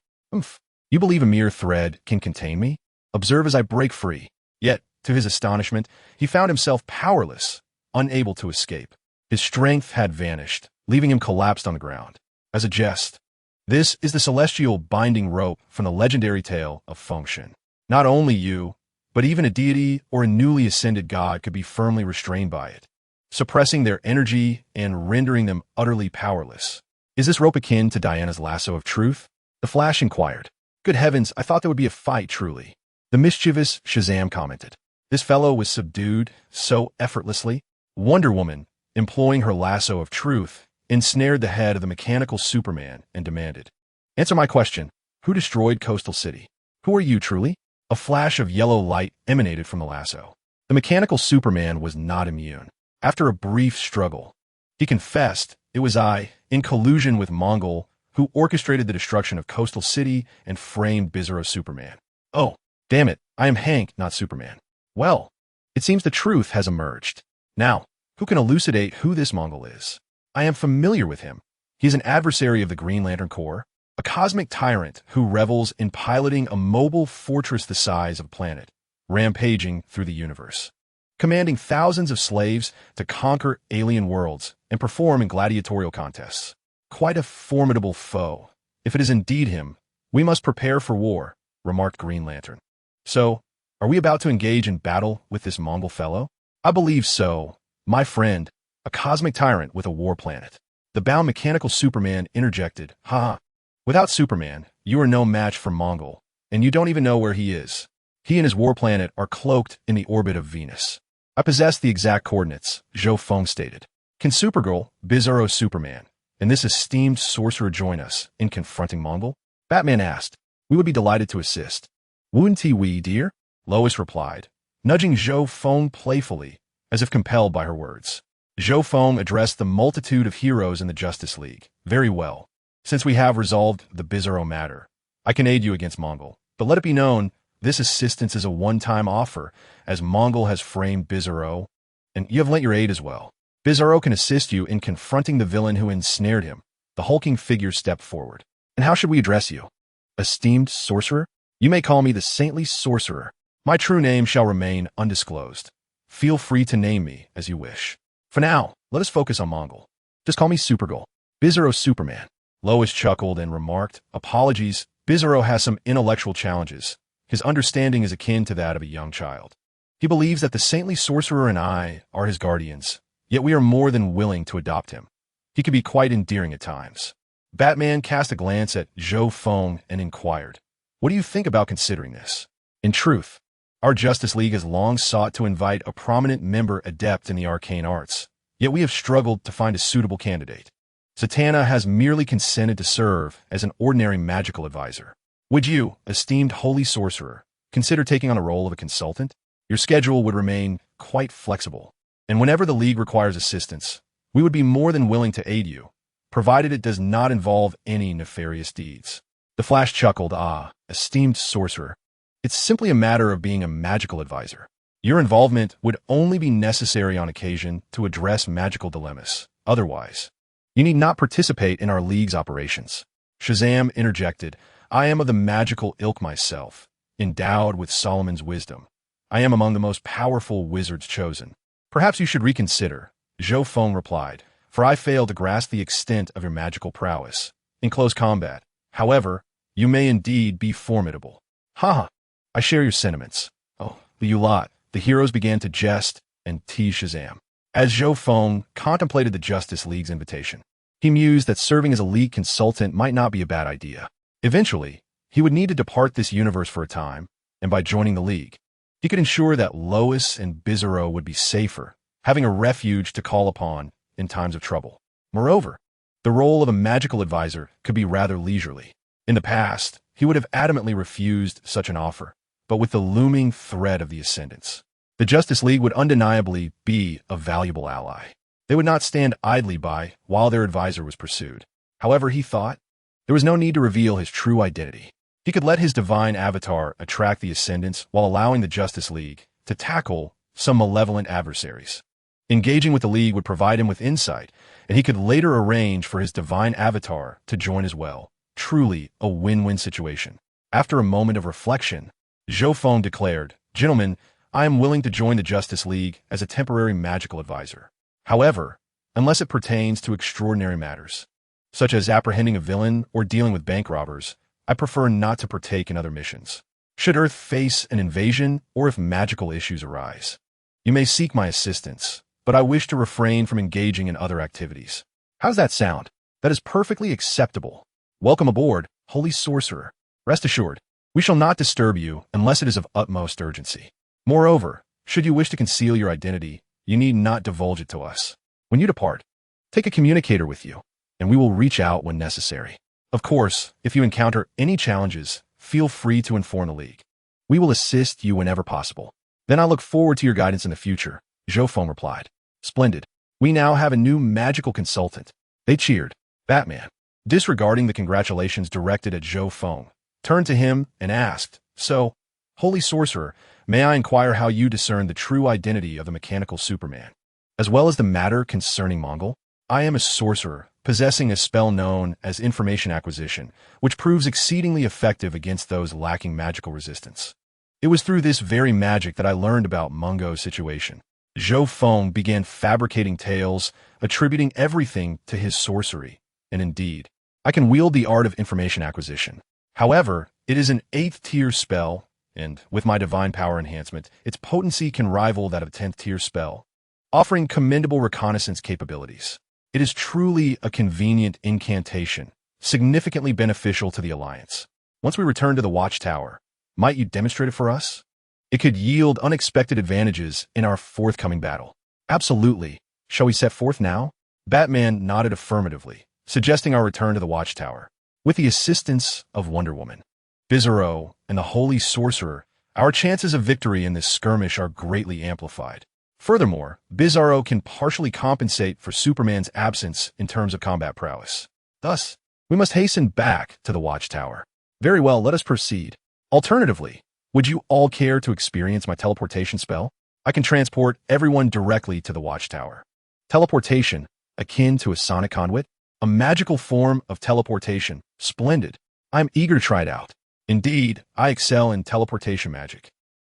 You believe a mere thread can contain me? Observe as I break free. Yet, to his astonishment, he found himself powerless, unable to escape. His strength had vanished, leaving him collapsed on the ground. As a jest, this is the celestial binding rope from the legendary tale of Feng Shen. Not only you, but even a deity or a newly ascended god could be firmly restrained by it, suppressing their energy and rendering them utterly powerless. Is this rope akin to Diana's lasso of truth? The Flash inquired. Good heavens, I thought there would be a fight, truly. The mischievous Shazam commented. This fellow was subdued so effortlessly. Wonder Woman, employing her lasso of truth, ensnared the head of the mechanical Superman and demanded, "Answer my question. Who destroyed Coastal City? Who are you, truly?" A flash of yellow light emanated from the lasso. The mechanical Superman was not immune. After a brief struggle, he confessed, "It was I, in collusion with Mongol, who orchestrated the destruction of Coastal City and framed Bizarro Superman." "Oh, damn it, I am Hank, not Superman." "Well, it seems the truth has emerged. Now, who can elucidate who this Mongol is?" "I am familiar with him. He is an adversary of the Green Lantern Corps, a cosmic tyrant who revels in piloting a mobile fortress the size of a planet, rampaging through the universe, commanding thousands of slaves to conquer alien worlds and perform in gladiatorial contests. Quite a formidable foe. If it is indeed him, we must prepare for war," remarked Green Lantern. "So, are we about to engage in battle with this Mongol fellow?" "I believe so, my friend, a cosmic tyrant with a war planet." The bound mechanical Superman interjected, "Ha! Without Superman, you are no match for Mongol, and you don't even know where he is. He and his war planet are cloaked in the orbit of Venus." "I possess the exact coordinates," Zhou Feng stated. "Can Supergirl, Bizarro Superman, and this esteemed sorcerer join us in confronting Mongol?" Batman asked. "We would be delighted to assist." "Wouldn't we, dear?" Lois replied, nudging Zhou Feng playfully, as if compelled by her words. Zhou Feng addressed the multitude of heroes in the Justice League. "Very well. Since we have resolved the Bizarro matter, I can aid you against Mongol. But let it be known, this assistance is a one-time offer, as Mongol has framed Bizarro, and you have lent your aid as well. Bizarro can assist you in confronting the villain who ensnared him." The hulking figure stepped forward. "And how should we address you?" "Esteemed sorcerer?" "You may call me the saintly sorcerer. My true name shall remain undisclosed. Feel free to name me as you wish. For now, let us focus on Mongol. Just call me Supergirl. Bizarro Superman." Lois chuckled and remarked, "Apologies, Bizarro has some intellectual challenges. His understanding is akin to that of a young child. He believes that the saintly sorcerer and I are his guardians, yet we are more than willing to adopt him. He can be quite endearing at times." Batman cast a glance at Zhou Feng and inquired, "What do you think about considering this?" "In truth, our Justice League has long sought to invite a prominent member adept in the arcane arts, yet we have struggled to find a suitable candidate. Satana has merely consented to serve as an ordinary magical advisor. Would you, esteemed holy sorcerer, consider taking on a role of a consultant? Your schedule would remain quite flexible, and whenever the League requires assistance, we would be more than willing to aid you, provided it does not involve any nefarious deeds." The Flash chuckled, "Ah, esteemed sorcerer, it's simply a matter of being a magical advisor. Your involvement would only be necessary on occasion to address magical dilemmas. Otherwise, you need not participate in our League's operations." Shazam interjected, "I am of the magical ilk myself, endowed with Solomon's wisdom. I am among the most powerful wizards chosen." "Perhaps you should reconsider," Zhou Feng replied, "for I fail to grasp the extent of your magical prowess in close combat. However, you may indeed be formidable." "Ha! I share your sentiments." "Oh, but you lot." The heroes began to jest and tease Shazam. As Zhou Feng contemplated the Justice League's invitation, he mused that serving as a League consultant might not be a bad idea. Eventually, he would need to depart this universe for a time, and by joining the League, he could ensure that Lois and Bizarro would be safer, having a refuge to call upon in times of trouble. Moreover, the role of a magical advisor could be rather leisurely. In the past, he would have adamantly refused such an offer, but with the looming threat of the Ascendants, the Justice League would undeniably be a valuable ally. They would not stand idly by while their advisor was pursued. However, he thought, there was no need to reveal his true identity. He could let his divine avatar attract the Ascendants while allowing the Justice League to tackle some malevolent adversaries. Engaging with the League would provide him with insight, and he could later arrange for his divine avatar to join as well. Truly a win-win situation. After a moment of reflection, Zhou Feng declared, "Gentlemen, I am willing to join the Justice League as a temporary magical advisor. However, unless it pertains to extraordinary matters, such as apprehending a villain or dealing with bank robbers, I prefer not to partake in other missions. Should Earth face an invasion or if magical issues arise, you may seek my assistance, but I wish to refrain from engaging in other activities." How's that sound? That is perfectly acceptable. Welcome aboard, Holy Sorcerer. Rest assured, we shall not disturb you unless it is of utmost urgency. Moreover, should you wish to conceal your identity, you need not divulge it to us. When you depart, take a communicator with you, and we will reach out when necessary. Of course, if you encounter any challenges, feel free to inform the League. We will assist you whenever possible. Then I look forward to your guidance in the future, Zhou Feng replied. Splendid. We now have a new magical consultant. They cheered. Batman, disregarding the congratulations directed at Zhou Feng, turned to him and asked, So, Holy Sorcerer, may I inquire how you discern the true identity of the mechanical Superman, as well as the matter concerning Mongol? I am a sorcerer, possessing a spell known as information acquisition, which proves exceedingly effective against those lacking magical resistance. It was through this very magic that I learned about Mungo's situation. Zhou Feng began fabricating tales, attributing everything to his sorcery, and indeed, I can wield the art of information acquisition. However, it is an 8th-tier spell, and with my divine power enhancement, its potency can rival that of a 10th-tier spell, offering commendable reconnaissance capabilities. It is truly a convenient incantation, significantly beneficial to the Alliance. Once we return to the Watchtower, might you demonstrate it for us? It could yield unexpected advantages in our forthcoming battle. Absolutely. Shall we set forth now? Batman nodded affirmatively, suggesting our return to the Watchtower. With the assistance of Wonder Woman, Bizarro, and the Holy Sorcerer, our chances of victory in this skirmish are greatly amplified. Furthermore, Bizarro can partially compensate for Superman's absence in terms of combat prowess. Thus, we must hasten back to the Watchtower. Very well, let us proceed. Alternatively, would you all care to experience my teleportation spell? I can transport everyone directly to the Watchtower. Teleportation, akin to a sonic conduit? A magical form of teleportation. Splendid. I'm eager to try it out. Indeed, I excel in teleportation magic,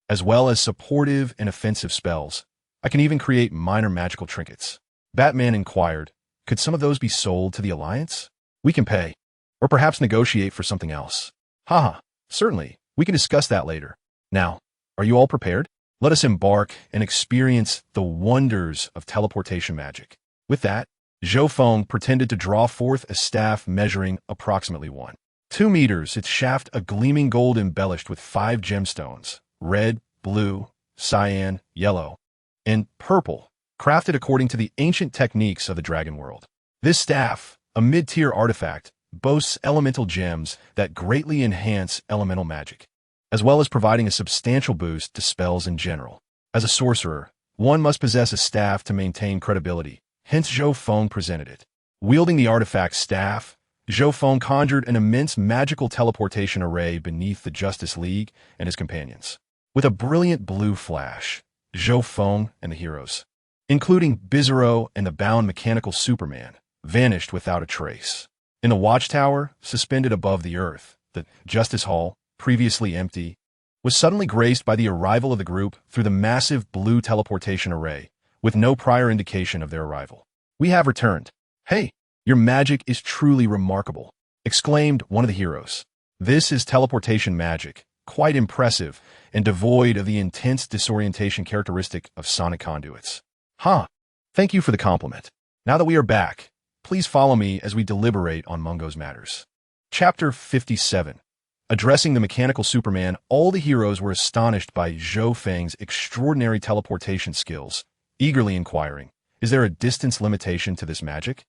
as well as supportive and offensive spells. I can even create minor magical trinkets. Batman inquired, could some of those be sold to the Alliance? We can pay, or perhaps negotiate for something else. Haha, certainly, we can discuss that later. Now, are you all prepared? Let us embark and experience the wonders of teleportation magic. With that, Zhou Feng pretended to draw forth a staff measuring approximately 1.2 meters, its shaft a gleaming gold embellished with 5 gemstones, red, blue, cyan, yellow, and purple, crafted according to the ancient techniques of the dragon world. This staff, a mid-tier artifact, boasts elemental gems that greatly enhance elemental magic, as well as providing a substantial boost to spells in general. As a sorcerer, one must possess a staff to maintain credibility, hence Zhou Feng presented it. Wielding the artifact's staff, Zhou Feng conjured an immense magical teleportation array beneath the Justice League and his companions. With a brilliant blue flash, Zhou Feng and the heroes, including Bizarro and the bound mechanical Superman, vanished without a trace. In the Watchtower, suspended above the earth, the Justice Hall, previously empty, was suddenly graced by the arrival of the group through the massive blue teleportation array, with no prior indication of their arrival. We have returned. Hey, your magic is truly remarkable, exclaimed one of the heroes. This is teleportation magic, quite impressive, and devoid of the intense disorientation characteristic of sonic conduits. Thank you for the compliment. Now that we are back, please follow me as we deliberate on Mungo's matters. Chapter 57. Addressing the mechanical Superman, all the heroes were astonished by Zhou Feng's extraordinary teleportation skills, eagerly inquiring, is there a distance limitation to this magic?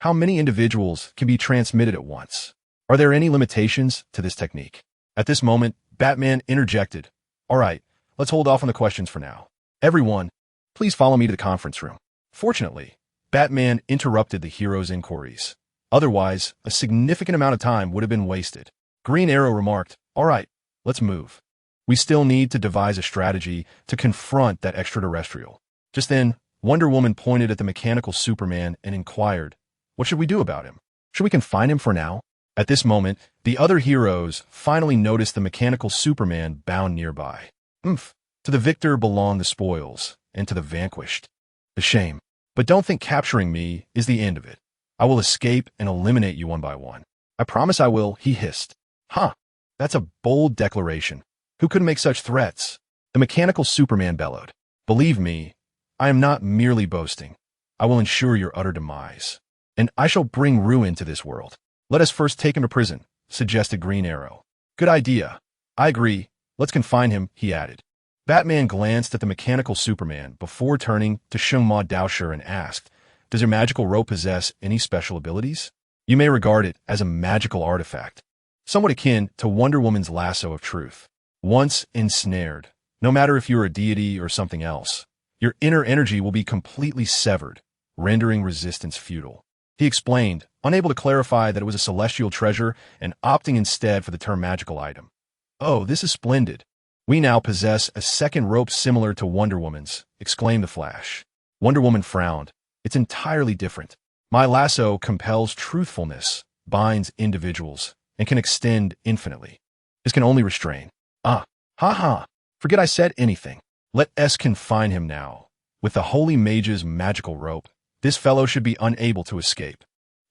How many individuals can be transmitted at once? Are there any limitations to this technique? At this moment, Batman interjected, All right, let's hold off on the questions for now. Everyone, please follow me to the conference room. Fortunately, Batman interrupted the heroes' inquiries. Otherwise, a significant amount of time would have been wasted. Green Arrow remarked, All right, let's move. We still need to devise a strategy to confront that extraterrestrial. Just then, Wonder Woman pointed at the mechanical Superman and inquired, What should we do about him? Should we confine him for now? At this moment, the other heroes finally noticed the mechanical Superman bound nearby. To the victor belong the spoils, and to the vanquished the shame. But don't think capturing me is the end of it. I will escape and eliminate you one by one. I promise I will, he hissed. That's a bold declaration. Who could make such threats? The mechanical Superman bellowed. Believe me, I am not merely boasting. I will ensure your utter demise, and I shall bring ruin to this world. Let us first take him to prison, suggested Green Arrow. Good idea. I agree. Let's confine him, he added. Batman glanced at the mechanical Superman before turning to Shengma Daosher and asked, "Does your magical rope possess any special abilities? You may regard it as a magical artifact, somewhat akin to Wonder Woman's lasso of truth. Once ensnared, no matter if you're a deity or something else, your inner energy will be completely severed, rendering resistance futile." He explained, unable to clarify that it was a celestial treasure and opting instead for the term magical item. "Oh, this is splendid. We now possess a second rope similar to Wonder Woman's," exclaimed the Flash. Wonder Woman frowned. "It's entirely different. My lasso compels truthfulness, binds individuals, and can extend infinitely. This can only restrain." "Ah, ha. Forget I said anything. Let us confine him now. With the Holy Mage's magical rope, this fellow should be unable to escape."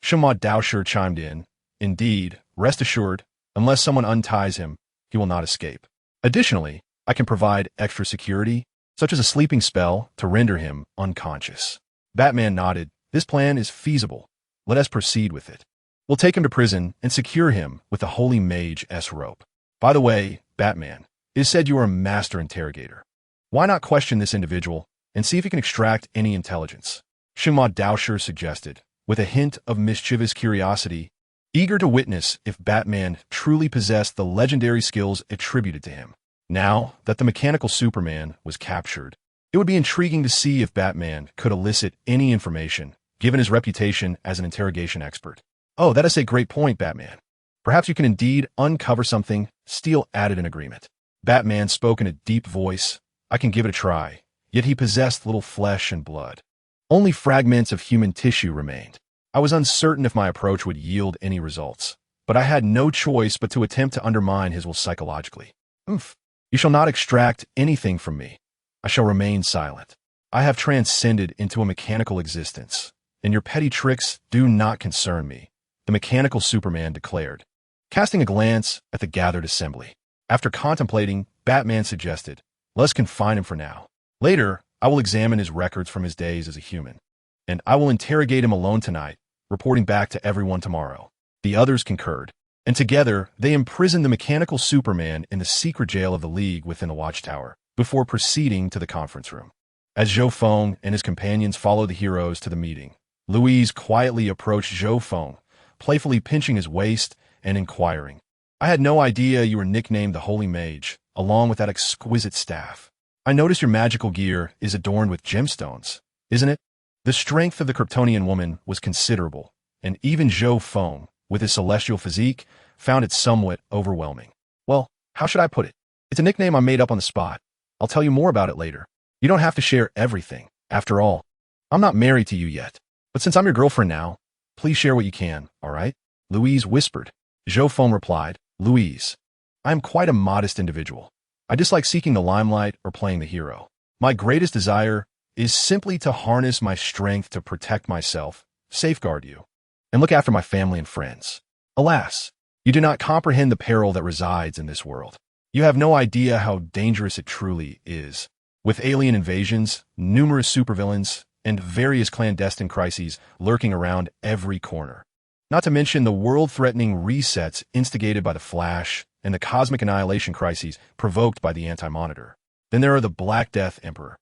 Shengma Daosher chimed in. "Indeed, rest assured, unless someone unties him, he will not escape. Additionally, I can provide extra security, such as a sleeping spell, to render him unconscious." Batman nodded. "This plan is feasible. Let us proceed with it. We'll take him to prison and secure him with the Holy Mage's rope. By the way, Batman, it is said you are a master interrogator. Why not question this individual and see if he can extract any intelligence?" Shengma Daosher suggested, with a hint of mischievous curiosity, eager to witness if Batman truly possessed the legendary skills attributed to him. Now that the mechanical Superman was captured, it would be intriguing to see if Batman could elicit any information, given his reputation as an interrogation expert. "Oh, that is a great point, Batman. Perhaps you can indeed uncover something," Steele added in agreement. Batman spoke in a deep voice. "I can give it a try." Yet he possessed little flesh and blood. Only fragments of human tissue remained. I was uncertain if my approach would yield any results, but I had no choice but to attempt to undermine his will psychologically. "Oomph. You shall not extract anything from me. I shall remain silent. I have transcended into a mechanical existence, and your petty tricks do not concern me," the mechanical Superman declared, casting a glance at the gathered assembly. After contemplating, Batman suggested, "Let's confine him for now. Later, I will examine his records from his days as a human, and I will interrogate him alone tonight, reporting back to everyone tomorrow." The others concurred, and together they imprisoned the mechanical Superman in the secret jail of the League within the Watchtower, before proceeding to the conference room. As Zhou Feng and his companions followed the heroes to the meeting, Louise quietly approached Zhou Feng, playfully pinching his waist and inquiring, "I had no idea you were nicknamed the Holy Mage, along with that exquisite staff. I notice your magical gear is adorned with gemstones, isn't it?" The strength of the Kryptonian woman was considerable, and even Zhou Feng, with his celestial physique, found it somewhat overwhelming. "Well, how should I put it? It's a nickname I made up on the spot. I'll tell you more about it later. You don't have to share everything. After all, I'm not married to you yet. But since I'm your girlfriend now, please share what you can, all right?" Louise whispered. Zhou Feng replied, "Louise, I am quite a modest individual. I dislike seeking the limelight or playing the hero. My greatest desire is simply to harness my strength to protect myself, safeguard you, and look after my family and friends. Alas, you do not comprehend the peril that resides in this world. You have no idea how dangerous it truly is. With alien invasions, numerous supervillains, and various clandestine crises lurking around every corner. Not to mention the world-threatening resets instigated by the Flash and the cosmic annihilation crises provoked by the Anti-Monitor. Then there are the Black Death Emperor,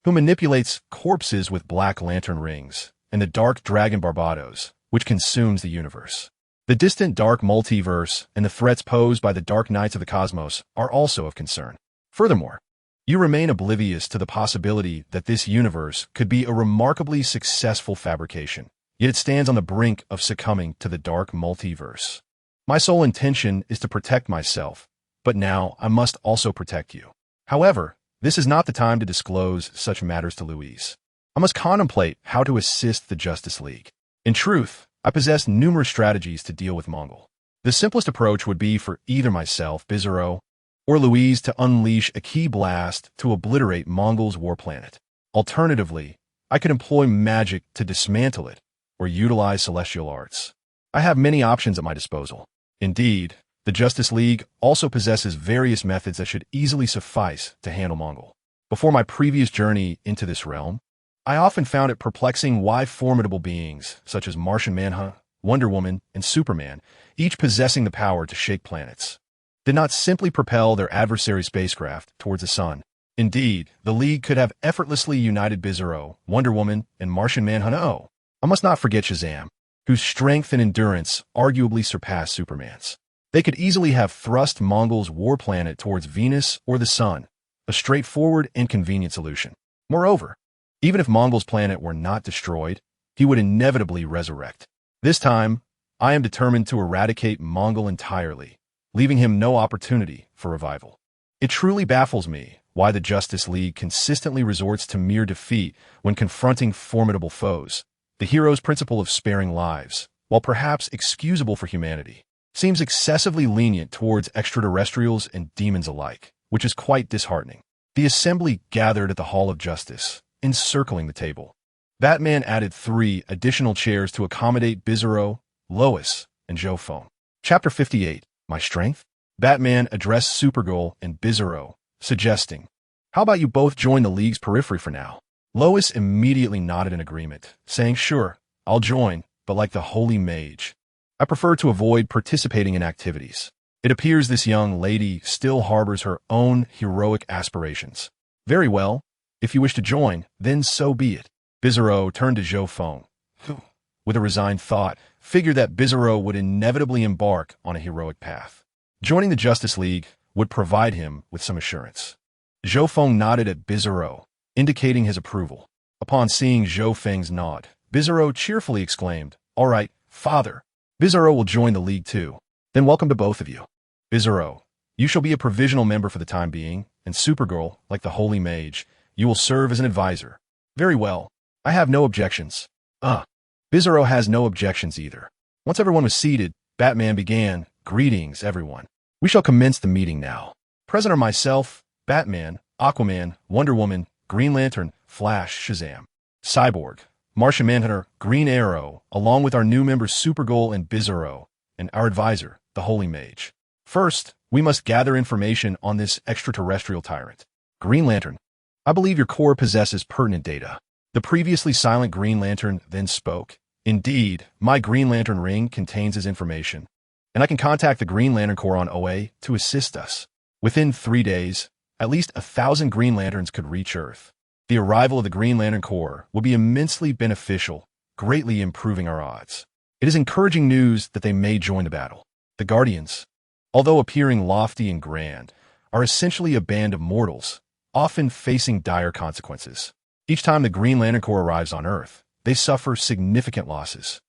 who manipulates corpses with Black Lantern rings, and the Dark Dragon Barbados, which consumes the universe. The distant dark multiverse and the threats posed by the Dark Knights of the Cosmos are also of concern. Furthermore, you remain oblivious to the possibility that this universe could be a remarkably successful fabrication, yet it stands on the brink of succumbing to the dark multiverse. My sole intention is to protect myself, but now I must also protect you. However, this is not the time to disclose such matters to Louise. I must contemplate how to assist the Justice League. In truth, I possess numerous strategies to deal with Mongol. The simplest approach would be for either myself, Bizarro, or Louise to unleash a key blast to obliterate Mongol's war planet. Alternatively, I could employ magic to dismantle it, or utilize celestial arts. I have many options at my disposal. Indeed, the Justice League also possesses various methods that should easily suffice to handle Mongol. Before my previous journey into this realm, I often found it perplexing why formidable beings, such as Martian Manhunt, Wonder Woman, and Superman, each possessing the power to shake planets, did not simply propel their adversary spacecraft towards the sun. Indeed, the League could have effortlessly united Bizarro, Wonder Woman, and Martian Manhunter. Oh, I must not forget Shazam, whose strength and endurance arguably surpass Superman's. They could easily have thrust Mongol's war planet towards Venus or the sun, a straightforward and convenient solution. Moreover, even if Mongol's planet were not destroyed, he would inevitably resurrect. This time, I am determined to eradicate Mongol entirely, leaving him no opportunity for revival. It truly baffles me why the Justice League consistently resorts to mere defeat when confronting formidable foes. The hero's principle of sparing lives, while perhaps excusable for humanity, seems excessively lenient towards extraterrestrials and demons alike, which is quite disheartening. The assembly gathered at the Hall of Justice, encircling the table. Batman added 3 additional chairs to accommodate Bizarro, Lois, and Zhou Feng. Chapter 58, My Strength? Batman addressed Supergirl and Bizarro, suggesting, "How about you both join the League's periphery for now?" Lois immediately nodded in agreement, saying, "Sure, I'll join, but like the holy mage, I prefer to avoid participating in activities." It appears this young lady still harbors her own heroic aspirations. "Very well. If you wish to join, then so be it." Bizarro turned to Zhou Feng, who, with a resigned thought, figured that Bizarro would inevitably embark on a heroic path. Joining the Justice League would provide him with some assurance. Zhou Feng nodded at Bizarro, indicating his approval. Upon seeing Zhou Feng's nod, Bizarro cheerfully exclaimed, "All right, father. Bizarro will join the League too. Then welcome to both of you. Bizarro, you shall be a provisional member for the time being, and Supergirl, like the holy mage, you will serve as an advisor." "Very well. I have no objections." Bizarro has no objections either. Once everyone was seated, Batman began, "Greetings, everyone. We shall commence the meeting now. Present are myself, Batman, Aquaman, Wonder Woman, Green Lantern, Flash, Shazam, Cyborg, Martian Manhunter, Green Arrow, along with our new members Supergirl and Bizarro, and our advisor, the Holy Mage. First, we must gather information on this extraterrestrial tyrant. Green Lantern, I believe your core possesses pertinent data." The previously silent Green Lantern then spoke. "Indeed, my Green Lantern ring contains his information, and I can contact the Green Lantern Corps on OA to assist us. Within 3 days, at least 1,000 Green Lanterns could reach Earth. The arrival of the Green Lantern Corps will be immensely beneficial, greatly improving our odds. It is encouraging news that they may join the battle. The Guardians, although appearing lofty and grand, are essentially a band of mortals, often facing dire consequences. Each time the Green Lantern Corps arrives on Earth, they suffer significant losses.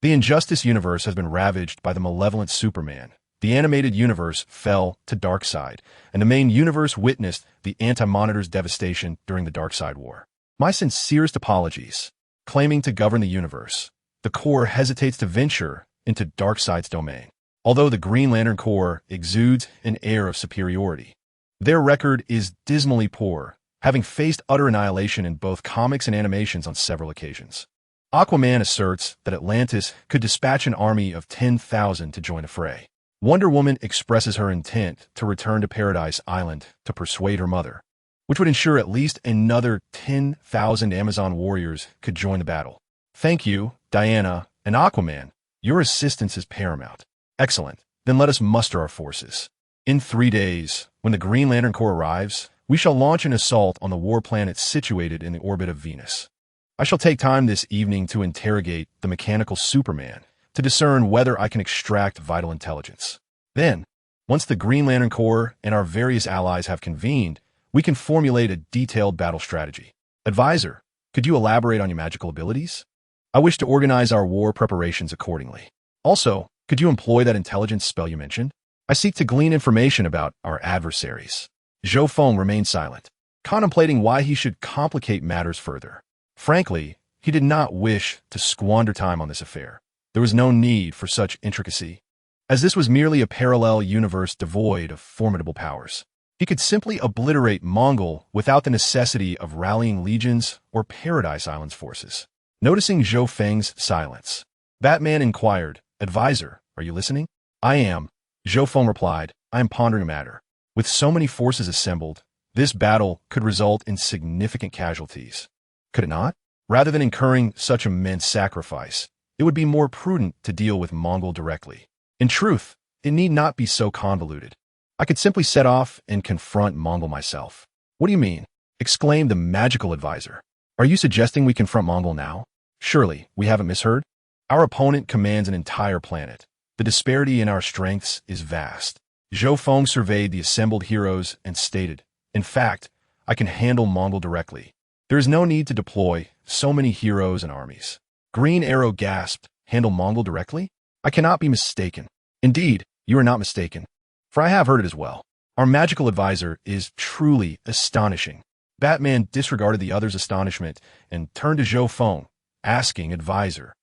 The Injustice universe has been ravaged by the malevolent Superman. The animated universe fell to Darkseid, and the main universe witnessed the Anti-Monitor's devastation during the Darkseid War. My sincerest apologies. Claiming to govern the universe, the Corps hesitates to venture into Darkseid's domain. Although the Green Lantern Corps exudes an air of superiority, their record is dismally poor, having faced utter annihilation in both comics and animations on several occasions. Aquaman asserts that Atlantis could dispatch an army of 10,000 to join a fray. Wonder Woman expresses her intent to return to Paradise Island to persuade her mother, which would ensure at least another 10,000 Amazon warriors could join the battle. Thank you, Diana and Aquaman. Your assistance is paramount. Excellent. Then let us muster our forces. In 3 days, when the Green Lantern Corps arrives, we shall launch an assault on the war planet situated in the orbit of Venus. I shall take time this evening to interrogate the mechanical Superman to discern whether I can extract vital intelligence. Then, once the Green Lantern Corps and our various allies have convened, we can formulate a detailed battle strategy. Advisor, could you elaborate on your magical abilities? I wish to organize our war preparations accordingly. Also, could you employ that intelligence spell you mentioned? I seek to glean information about our adversaries. Zhou Feng remained silent, contemplating why he should complicate matters further. Frankly, he did not wish to squander time on this affair. There was no need for such intricacy, as this was merely a parallel universe devoid of formidable powers. He could simply obliterate Mongol without the necessity of rallying legions or Paradise Island's forces. Noticing Zhou Feng's silence, Batman inquired, "Advisor, are you listening?" "I am," Zhou Feng replied. "I am pondering a matter. With so many forces assembled, this battle could result in significant casualties. Could it not? Rather than incurring such immense sacrifice, it would be more prudent to deal with Mongol directly. In truth, it need not be so convoluted. I could simply set off and confront Mongol myself. What do you mean? Exclaimed the magical advisor. Are you suggesting we confront Mongol now? Surely, we haven't misheard? Our opponent commands an entire planet. The disparity in our strengths is vast. Zhou Feng surveyed the assembled heroes and stated, in fact, I can handle Mongol directly. There is no need to deploy so many heroes and armies. Green Arrow gasped, handle Mongol directly? I cannot be mistaken. Indeed, you are not mistaken, for I have heard it as well. Our magical advisor is truly astonishing. Batman disregarded the other's astonishment and turned to Zhou Feng, asking advisor,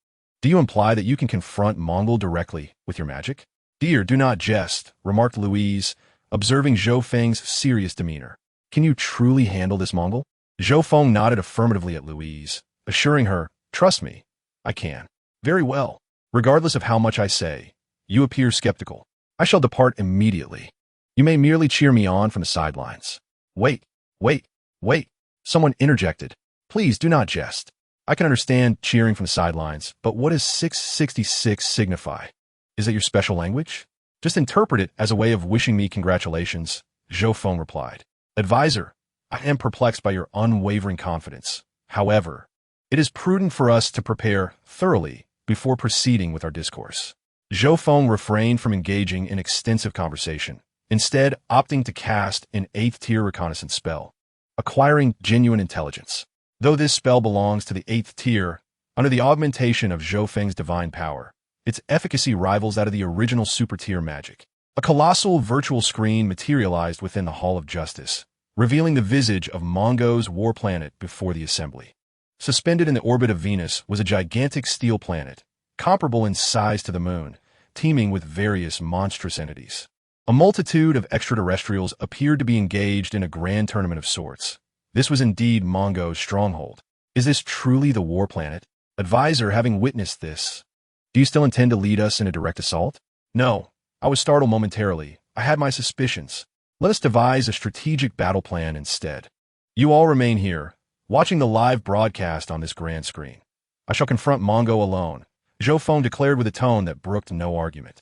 do you imply that you can confront Mongol directly with your magic? Dear, do not jest, remarked Louise, observing Zhou Feng's serious demeanor. Can you truly handle this Mongol? Zhou Feng nodded affirmatively at Louise, assuring her, trust me, I can. Very well. Regardless of how much I say, you appear skeptical. I shall depart immediately. You may merely cheer me on from the sidelines. Wait. Someone interjected. Please do not jest. I can understand cheering from the sidelines, but what does 666 signify? Is that your special language? Just interpret it as a way of wishing me congratulations, Zhou Feng replied. Advisor, I am perplexed by your unwavering confidence. However, it is prudent for us to prepare thoroughly before proceeding with our discourse. Zhou Feng refrained from engaging in extensive conversation, instead opting to cast an 8th-tier reconnaissance spell, acquiring genuine intelligence. Though this spell belongs to the 8th tier, under the augmentation of Zhou Feng's divine power, its efficacy rivals that of the original super-tier magic. A colossal virtual screen materialized within the Hall of Justice, revealing the visage of Mongo's war planet before the assembly. Suspended in the orbit of Venus was a gigantic steel planet, comparable in size to the moon, teeming with various monstrous entities. A multitude of extraterrestrials appeared to be engaged in a grand tournament of sorts. This was indeed Mongo's stronghold. Is this truly the war planet? Advisor, having witnessed this, do you still intend to lead us in a direct assault? No. I was startled momentarily. I had my suspicions. Let us devise a strategic battle plan instead. You all remain here, watching the live broadcast on this grand screen. I shall confront Mongo alone, Zhou Feng declared with a tone that brooked no argument.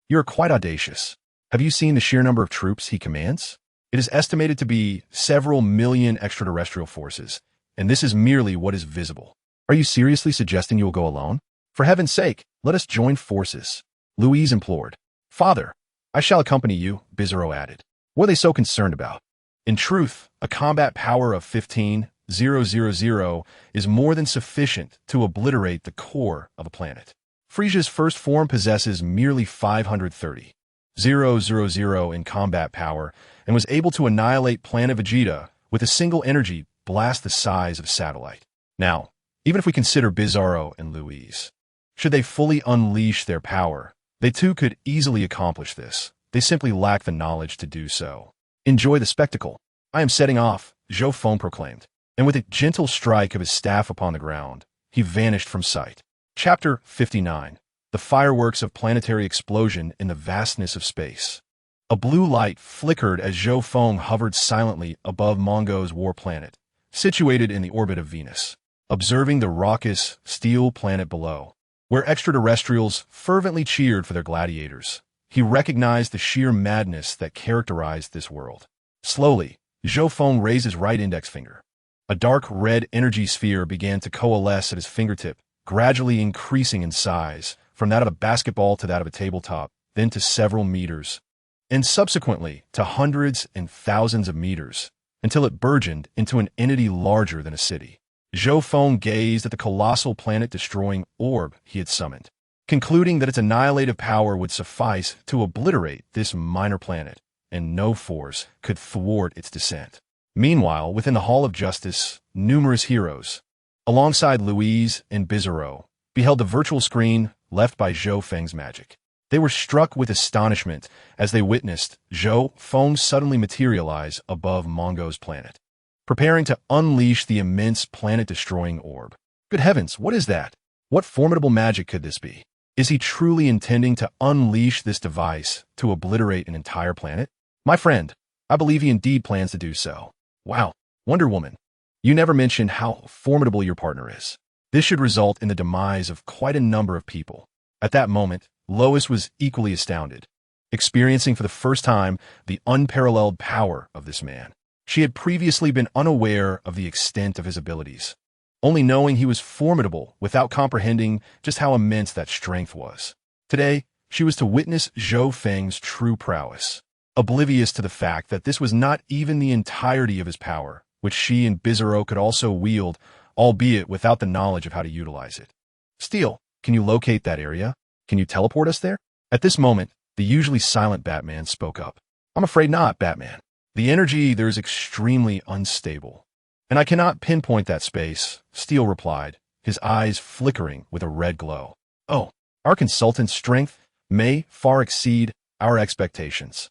You're quite audacious. Have you seen the sheer number of troops he commands? It is estimated to be several million extraterrestrial forces, and this is merely what is visible. Are you seriously suggesting you will go alone? For heaven's sake, let us join forces, Louise implored. Father, I shall accompany you, Bizarro added. What are they so concerned about? In truth, a combat power of 15,000 is more than sufficient to obliterate the core of a planet. Frisia's first form possesses merely 530,000 in combat power and was able to annihilate planet Vegeta with a single energy blast the size of a satellite. Now, even if we consider Bizarro and Louise, should they fully unleash their power, they too could easily accomplish this. They simply lack the knowledge to do so. Enjoy the spectacle. I am setting off, Zhou Feng proclaimed, and with a gentle strike of his staff upon the ground, he vanished from sight. Chapter 59. The Fireworks of Planetary Explosion in the Vastness of Space. A blue light flickered as Zhou Feng hovered silently above Mongo's war planet, situated in the orbit of Venus, observing the raucous, steel planet below, where extraterrestrials fervently cheered for their gladiators. He recognized the sheer madness that characterized this world. Slowly, Zhou Feng raised his right index finger. A dark red energy sphere began to coalesce at his fingertip, gradually increasing in size, from that of a basketball to that of a tabletop, then to several meters, and subsequently to hundreds and thousands of meters, until it burgeoned into an entity larger than a city. Zhou Feng gazed at the colossal planet-destroying orb he had summoned, concluding that its annihilative power would suffice to obliterate this minor planet, and no force could thwart its descent. Meanwhile, within the Hall of Justice, numerous heroes, alongside Louise and Bizarro, beheld the virtual screen left by Zhou Feng's magic. They were struck with astonishment as they witnessed Zhou Feng suddenly materialize above Mongo's planet, preparing to unleash the immense planet-destroying orb. Good heavens, what is that? What formidable magic could this be? Is he truly intending to unleash this device to obliterate an entire planet? My friend, I believe he indeed plans to do so. Wow, Wonder Woman, you never mentioned how formidable your partner is. This should result in the demise of quite a number of people. At that moment, Lois was equally astounded. experiencing for the first time the unparalleled power of this man. She had previously been unaware of the extent of his abilities, only knowing he was formidable without comprehending just how immense that strength was. Today, she was to witness Zhou Feng's true prowess, oblivious to the fact that this was not even the entirety of his power, which she and Bizarro could also wield, albeit without the knowledge of how to utilize it. Steel, can you locate that area? Can you teleport us there? At this moment, the usually silent Batman spoke up. I'm afraid not, Batman. The energy there is extremely unstable, and I cannot pinpoint that space, Steel replied, his eyes flickering with a red glow. Oh, our consultant's strength may far exceed our expectations.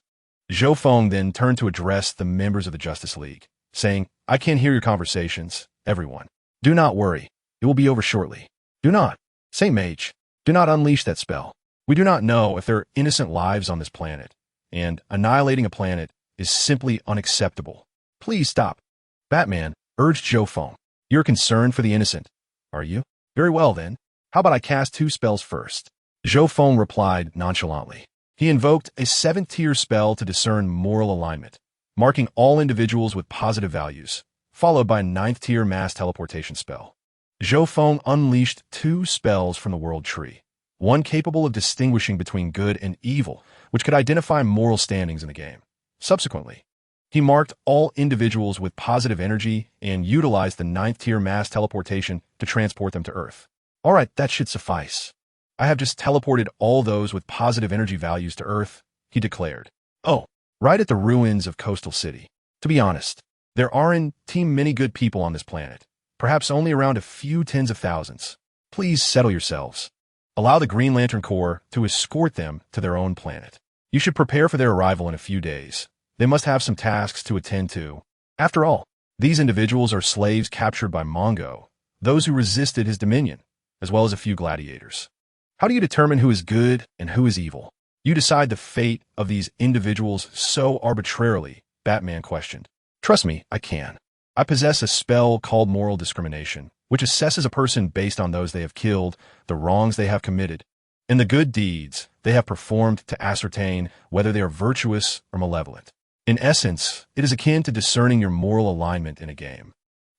Zhou Feng then turned to address the members of the Justice League, saying, I can hear your conversations, everyone. Do not worry. It will be over shortly. Do not. Saint Mage, do not unleash that spell. We do not know if there are innocent lives on this planet, and annihilating a planet is simply unacceptable. Please stop. Batman urged Zhou Feng. You're concerned for the innocent, are you? Very well then. How about I cast 2 spells first? Zhou Feng replied nonchalantly. He invoked a 7th-tier spell to discern moral alignment, marking all individuals with positive values, followed by a 9th-tier mass teleportation spell. Zhou Feng unleashed 2 spells from the World Tree, one capable of distinguishing between good and evil, which could identify moral standings in the game. Subsequently, he marked all individuals with positive energy and utilized the 9th-tier mass teleportation to transport them to Earth. All right, that should suffice. I have just teleported all those with positive energy values to Earth, he declared. Oh, right at the ruins of Coastal City. To be honest, there aren't many good people on this planet, perhaps only around a few tens of thousands. Please settle yourselves. Allow the Green Lantern Corps to escort them to their own planet. You should prepare for their arrival in a few days. They must have some tasks to attend to. After all, these individuals are slaves captured by Mongo, those who resisted his dominion, as well as a few gladiators. How do you determine who is good and who is evil? You decide the fate of these individuals so arbitrarily, Batman questioned. Trust me, I can. I possess a spell called moral discrimination, which assesses a person based on those they have killed, the wrongs they have committed, and the good deeds they have performed to ascertain whether they are virtuous or malevolent. In essence, it is akin to discerning your moral alignment in a game.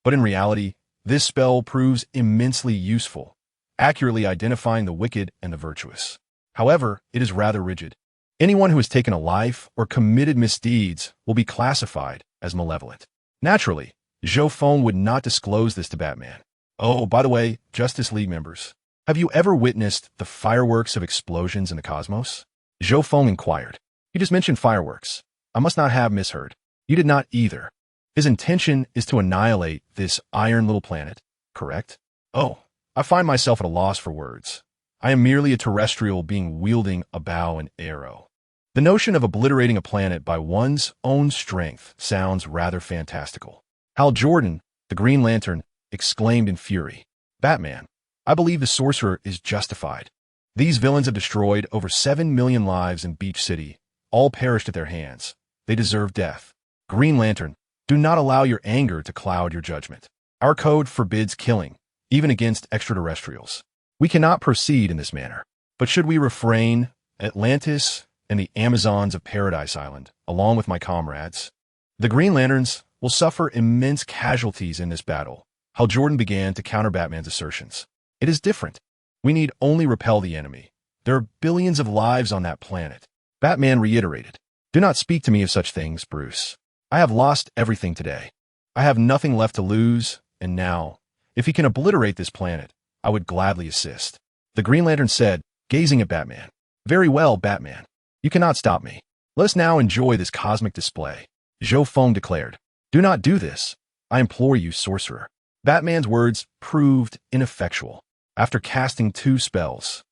But in reality, this spell proves immensely useful, accurately identifying the wicked and the virtuous. However, it is rather rigid. Anyone who has taken a life or committed misdeeds will be classified as malevolent. Naturally, Zhou Feng would not disclose this to Batman. Oh, by the way, Justice League members, have you ever witnessed the fireworks of explosions in the cosmos? Zhou Feng inquired. You just mentioned fireworks. I must not have misheard. You did not either. His intention is to annihilate this iron little planet, correct? Oh, I find myself at a loss for words. I am merely a terrestrial being wielding a bow and arrow. The notion of obliterating a planet by one's own strength sounds rather fantastical. Hal Jordan, the Green Lantern, exclaimed in fury. Batman, I believe the sorcerer is justified. These villains have destroyed over 7 million lives in Beach City. All perished at their hands. They deserve death. Green Lantern, do not allow your anger to cloud your judgment. Our code forbids killing, even against extraterrestrials. We cannot proceed in this manner. But should we refrain, Atlantis and the Amazons of Paradise Island, along with my comrades, the Green Lanterns will suffer immense casualties in this battle. Hal Jordan began to counter Batman's assertions. It is different. We need only repel the enemy. There are billions of lives on that planet. Batman reiterated. Do not speak to me of such things, Bruce. I have lost everything today. I have nothing left to lose, and now, if he can obliterate this planet, I would gladly assist. The Green Lantern said, gazing at Batman. Very well, Batman. You cannot stop me. Let us now enjoy this cosmic display. Zhou Feng declared. Do not do this. I implore you, sorcerer. Batman's words proved ineffectual. After casting 2 spells,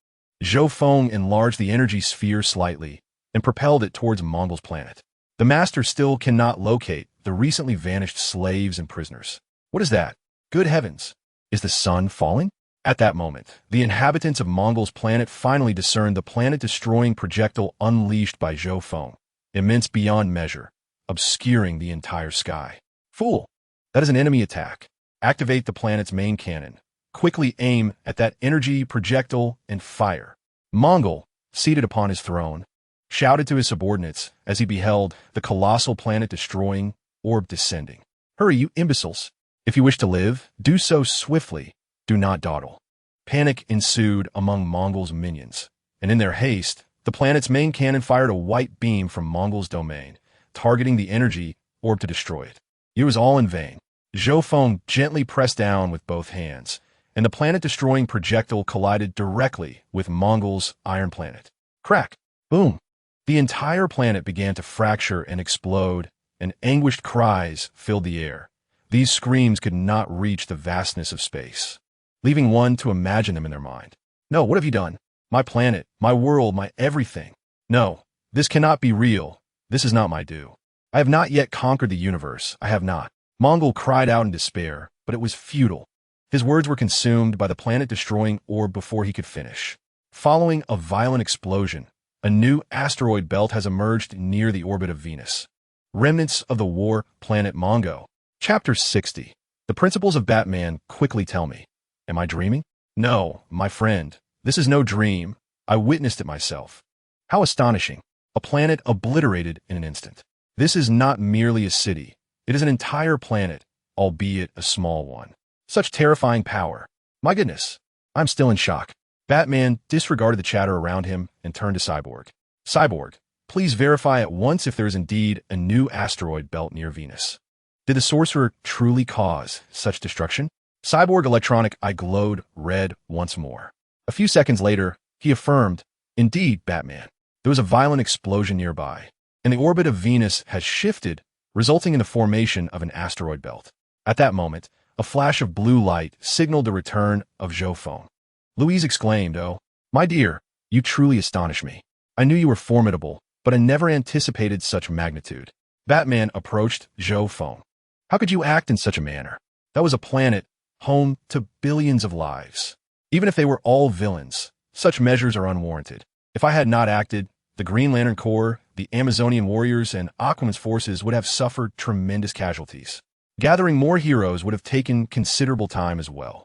Zhou Feng enlarged the energy sphere slightly and propelled it towards Mongol's planet. The Master still cannot locate the recently vanished slaves and prisoners. What is that? Good heavens! Is the sun falling? At that moment, the inhabitants of Mongol's planet finally discerned the planet-destroying projectile unleashed by Zhou Feng, immense beyond measure, obscuring the entire sky. Fool! That is an enemy attack. Activate the planet's main cannon. Quickly aim at that energy projectile and fire. Mongol, seated upon his throne, shouted to his subordinates as he beheld the colossal planet-destroying orb descending. "Hurry, you imbeciles! If you wish to live, do so swiftly. Do not dawdle." Panic ensued among Mongol's minions, and in their haste, the planet's main cannon fired a white beam from Mongol's domain, targeting the energy orb to destroy it. It was all in vain. Zhou Feng gently pressed down with both hands, and the planet-destroying projectile collided directly with Mongol's iron planet. Crack! Boom! The entire planet began to fracture and explode, and anguished cries filled the air. These screams could not reach the vastness of space, leaving one to imagine them in their mind. "No, what have you done? My planet, my world, my everything. No, this cannot be real. This is not my due. I have not yet conquered the universe. I have not." Mongol cried out in despair, but it was futile. His words were consumed by the planet-destroying orb before he could finish. Following a violent explosion, a new asteroid belt has emerged near the orbit of Venus. Remnants of the war planet Mongo. Chapter 60. The principles of Batman quickly tell me. Am I dreaming? No, my friend. This is no dream. I witnessed it myself. How astonishing. A planet obliterated in an instant. This is not merely a city. It is an entire planet, albeit a small one. Such terrifying power. My goodness. I'm still in shock. Batman disregarded the chatter around him and turned to Cyborg. "Cyborg, please verify at once if there is indeed a new asteroid belt near Venus. Did the sorcerer truly cause such destruction?" Cyborg electronic eye glowed red once more. A few seconds later, he affirmed, "Indeed, Batman. There was a violent explosion nearby, and the orbit of Venus has shifted, resulting in the formation of an asteroid belt." At that moment, a flash of blue light signaled the return of Zhou Feng. Louise exclaimed, "Oh, my dear, you truly astonish me. I knew you were formidable, but I never anticipated such magnitude." Batman approached Zhou Feng. "How could you act in such a manner? That was a planet home to billions of lives. Even if they were all villains, such measures are unwarranted. If I had not acted, the Green Lantern Corps, the Amazonian warriors, and Aquaman's forces would have suffered tremendous casualties. Gathering more heroes would have taken considerable time as well.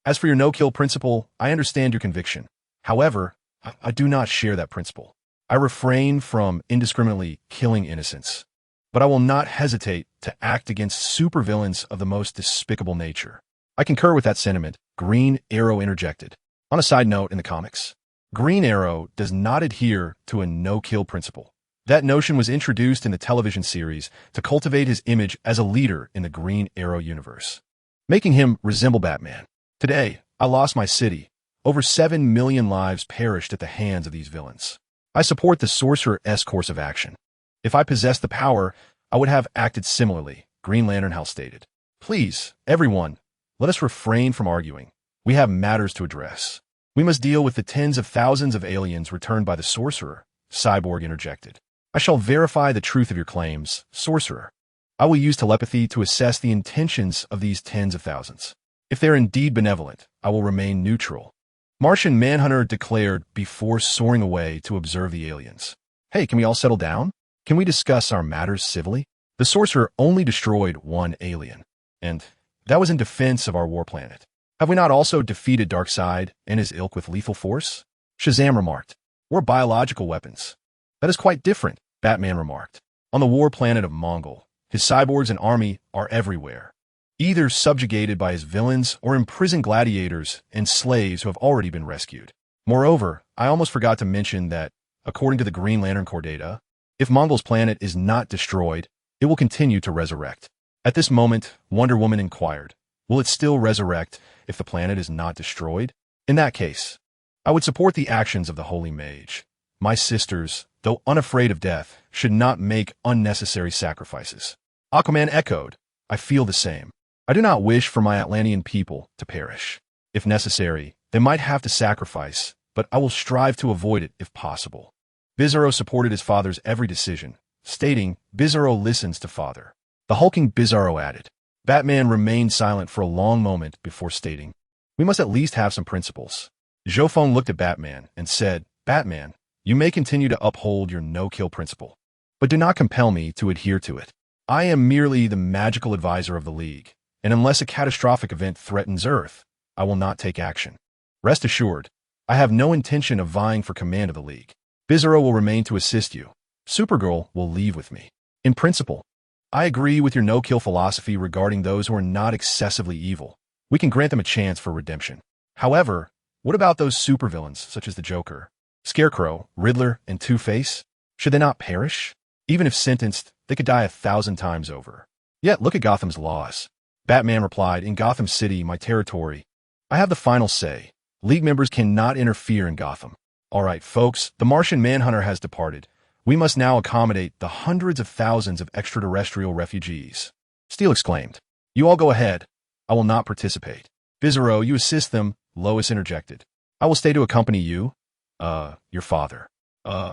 As for your no-kill principle, I understand your conviction. However, I do not share that principle. I refrain from indiscriminately killing innocents. But I will not hesitate to act against supervillains of the most despicable nature." "I concur with that sentiment," Green Arrow interjected. On a side note in the comics, Green Arrow does not adhere to a no-kill principle. That notion was introduced in the television series to cultivate his image as a leader in the Green Arrow universe, making him resemble Batman. Today, I lost my city. Over 7 million lives perished at the hands of these villains. I support the sorcerer's course of action. If I possessed the power, I would have acted similarly, Green Lantern Hal stated. "Please, everyone, let us refrain from arguing. We have matters to address. We must deal with the tens of thousands of aliens returned by the sorcerer," Cyborg interjected. "I shall verify the truth of your claims, sorcerer. I will use telepathy to assess the intentions of these tens of thousands. If they are indeed benevolent, I will remain neutral," Martian Manhunter declared before soaring away to observe the aliens. "Hey, can we all settle down? Can we discuss our matters civilly?" The sorcerer only destroyed one alien, and that was in defense of our war planet. "Have we not also defeated Darkseid and his ilk with lethal force?" Shazam remarked. "We're biological weapons." "That is quite different," Batman remarked. "On the war planet of Mongol, his cyborgs and army are everywhere, either subjugated by his villains or imprisoned gladiators and slaves who have already been rescued. Moreover, I almost forgot to mention that, according to the Green Lantern Corps data, if Mongol's planet is not destroyed, it will continue to resurrect." At this moment, Wonder Woman inquired, "Will it still resurrect if the planet is not destroyed?" "In that case, I would support the actions of the Holy Mage. My sisters, though unafraid of death, should not make unnecessary sacrifices." Aquaman echoed, "I feel the same. I do not wish for my Atlantean people to perish. If necessary, they might have to sacrifice, but I will strive to avoid it if possible." Bizarro supported his father's every decision, stating, "Bizarro listens to father." The hulking Bizarro added. Batman remained silent for a long moment before stating, "We must at least have some principles." Zhou Feng looked at Batman and said, "Batman, you may continue to uphold your no-kill principle, but do not compel me to adhere to it. I am merely the magical advisor of the League, and unless a catastrophic event threatens Earth, I will not take action. Rest assured, I have no intention of vying for command of the League." Bizarro will remain to assist you. Supergirl will leave with me. In principle, I agree with your no-kill philosophy regarding those who are not excessively evil. We can grant them a chance for redemption. However, what about those supervillains, such as the Joker, Scarecrow, Riddler, and Two-Face? Should they not perish? Even if sentenced, they could die 1,000 times over. Yet look at Gotham's laws. Batman replied, in Gotham City, my territory, I have the final say. League members cannot interfere in Gotham. All right, folks, the Martian Manhunter has departed. We must now accommodate the hundreds of thousands of extraterrestrial refugees. Steel exclaimed. You all go ahead. I will not participate. Bizarro, you assist them, Lois interjected. I will stay to accompany you. Your father.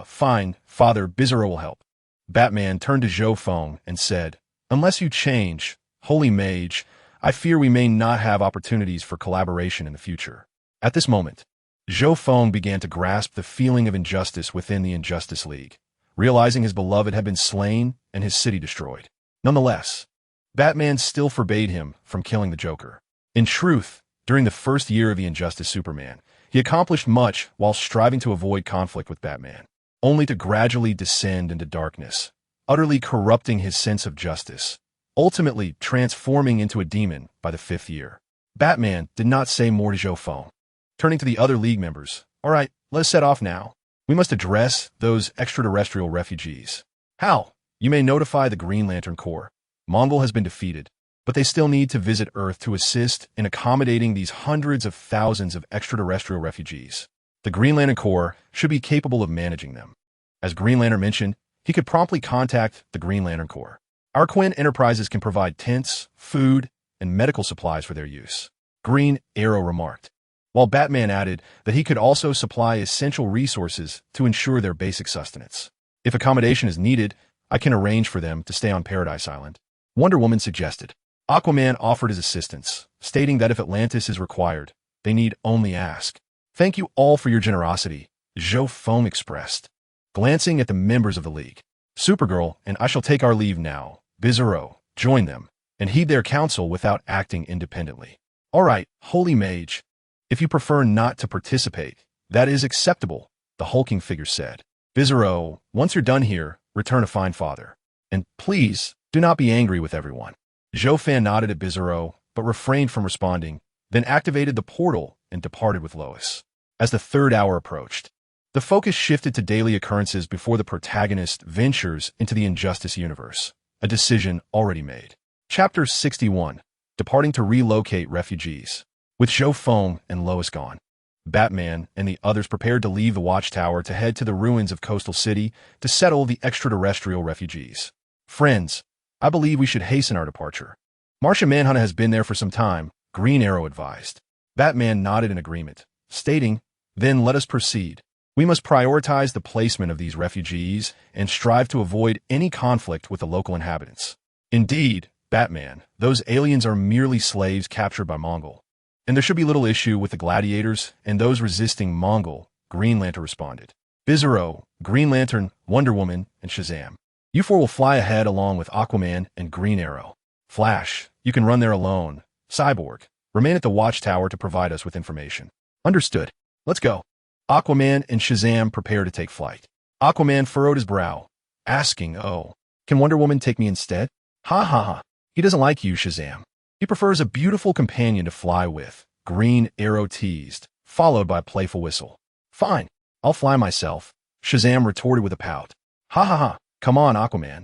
Fine, Father, Bizarro will help. Batman turned to Zhou Feng and said, unless you change, Holy Mage, I fear we may not have opportunities for collaboration in the future. At this moment, Zhou Feng began to grasp the feeling of injustice within the Injustice League, realizing his beloved had been slain and his city destroyed. Nonetheless, Batman still forbade him from killing the Joker. In truth, during the first year of the Injustice Superman, he accomplished much while striving to avoid conflict with Batman, only to gradually descend into darkness, utterly corrupting his sense of justice, ultimately transforming into a demon by the 5th year. Batman did not say more to Zhou Feng. Turning to the other League members, all right, let us set off now. We must address those extraterrestrial refugees. How? You may notify the Green Lantern Corps. Mongol has been defeated, but they still need to visit Earth to assist in accommodating these hundreds of thousands of extraterrestrial refugees. The Green Lantern Corps should be capable of managing them. As Green Lantern mentioned, he could promptly contact the Green Lantern Corps. Our Quinn Enterprises can provide tents, food, and medical supplies for their use, Green Arrow remarked, while Batman added that he could also supply essential resources to ensure their basic sustenance. If accommodation is needed, I can arrange for them to stay on Paradise Island, Wonder Woman suggested. Aquaman offered his assistance, stating that if Atlantis is required, they need only ask. Thank you all for your generosity, Zhou Feng expressed, glancing at the members of the League. Supergirl and I shall take our leave now. Bizarro, join them, and heed their counsel without acting independently. All right, Holy Mage. If you prefer not to participate, that is acceptable, the hulking figure said. Bizarro, once you're done here, return a fine father. And please, do not be angry with everyone. Zhou Feng nodded at Bizarro, but refrained from responding, then activated the portal and departed with Lois. As the 3rd hour approached, the focus shifted to daily occurrences before the protagonist ventures into the Injustice universe, a decision already made. Chapter 61, Departing to Relocate Refugees. With Zhou Feng and Lois gone, Batman and the others prepared to leave the Watchtower to head to the ruins of Coastal City to settle the extraterrestrial refugees. Friends, I believe we should hasten our departure. Martian Manhunter has been there for some time, Green Arrow advised. Batman nodded in agreement, stating, then let us proceed. We must prioritize the placement of these refugees and strive to avoid any conflict with the local inhabitants. Indeed, Batman, those aliens are merely slaves captured by Mongol, and there should be little issue with the gladiators and those resisting Mongol, Green Lantern responded. Bizarro, Green Lantern, Wonder Woman, and Shazam. You four will fly ahead along with Aquaman and Green Arrow. Flash, you can run there alone. Cyborg, remain at the Watchtower to provide us with information. Understood. Let's go. Aquaman and Shazam prepare to take flight. Aquaman furrowed his brow, asking, oh, can Wonder Woman take me instead? Ha ha ha. He doesn't like you, Shazam. He prefers a beautiful companion to fly with, Green Arrow teased, followed by a playful whistle. Fine, I'll fly myself, Shazam retorted with a pout. Ha ha ha. Come on, Aquaman.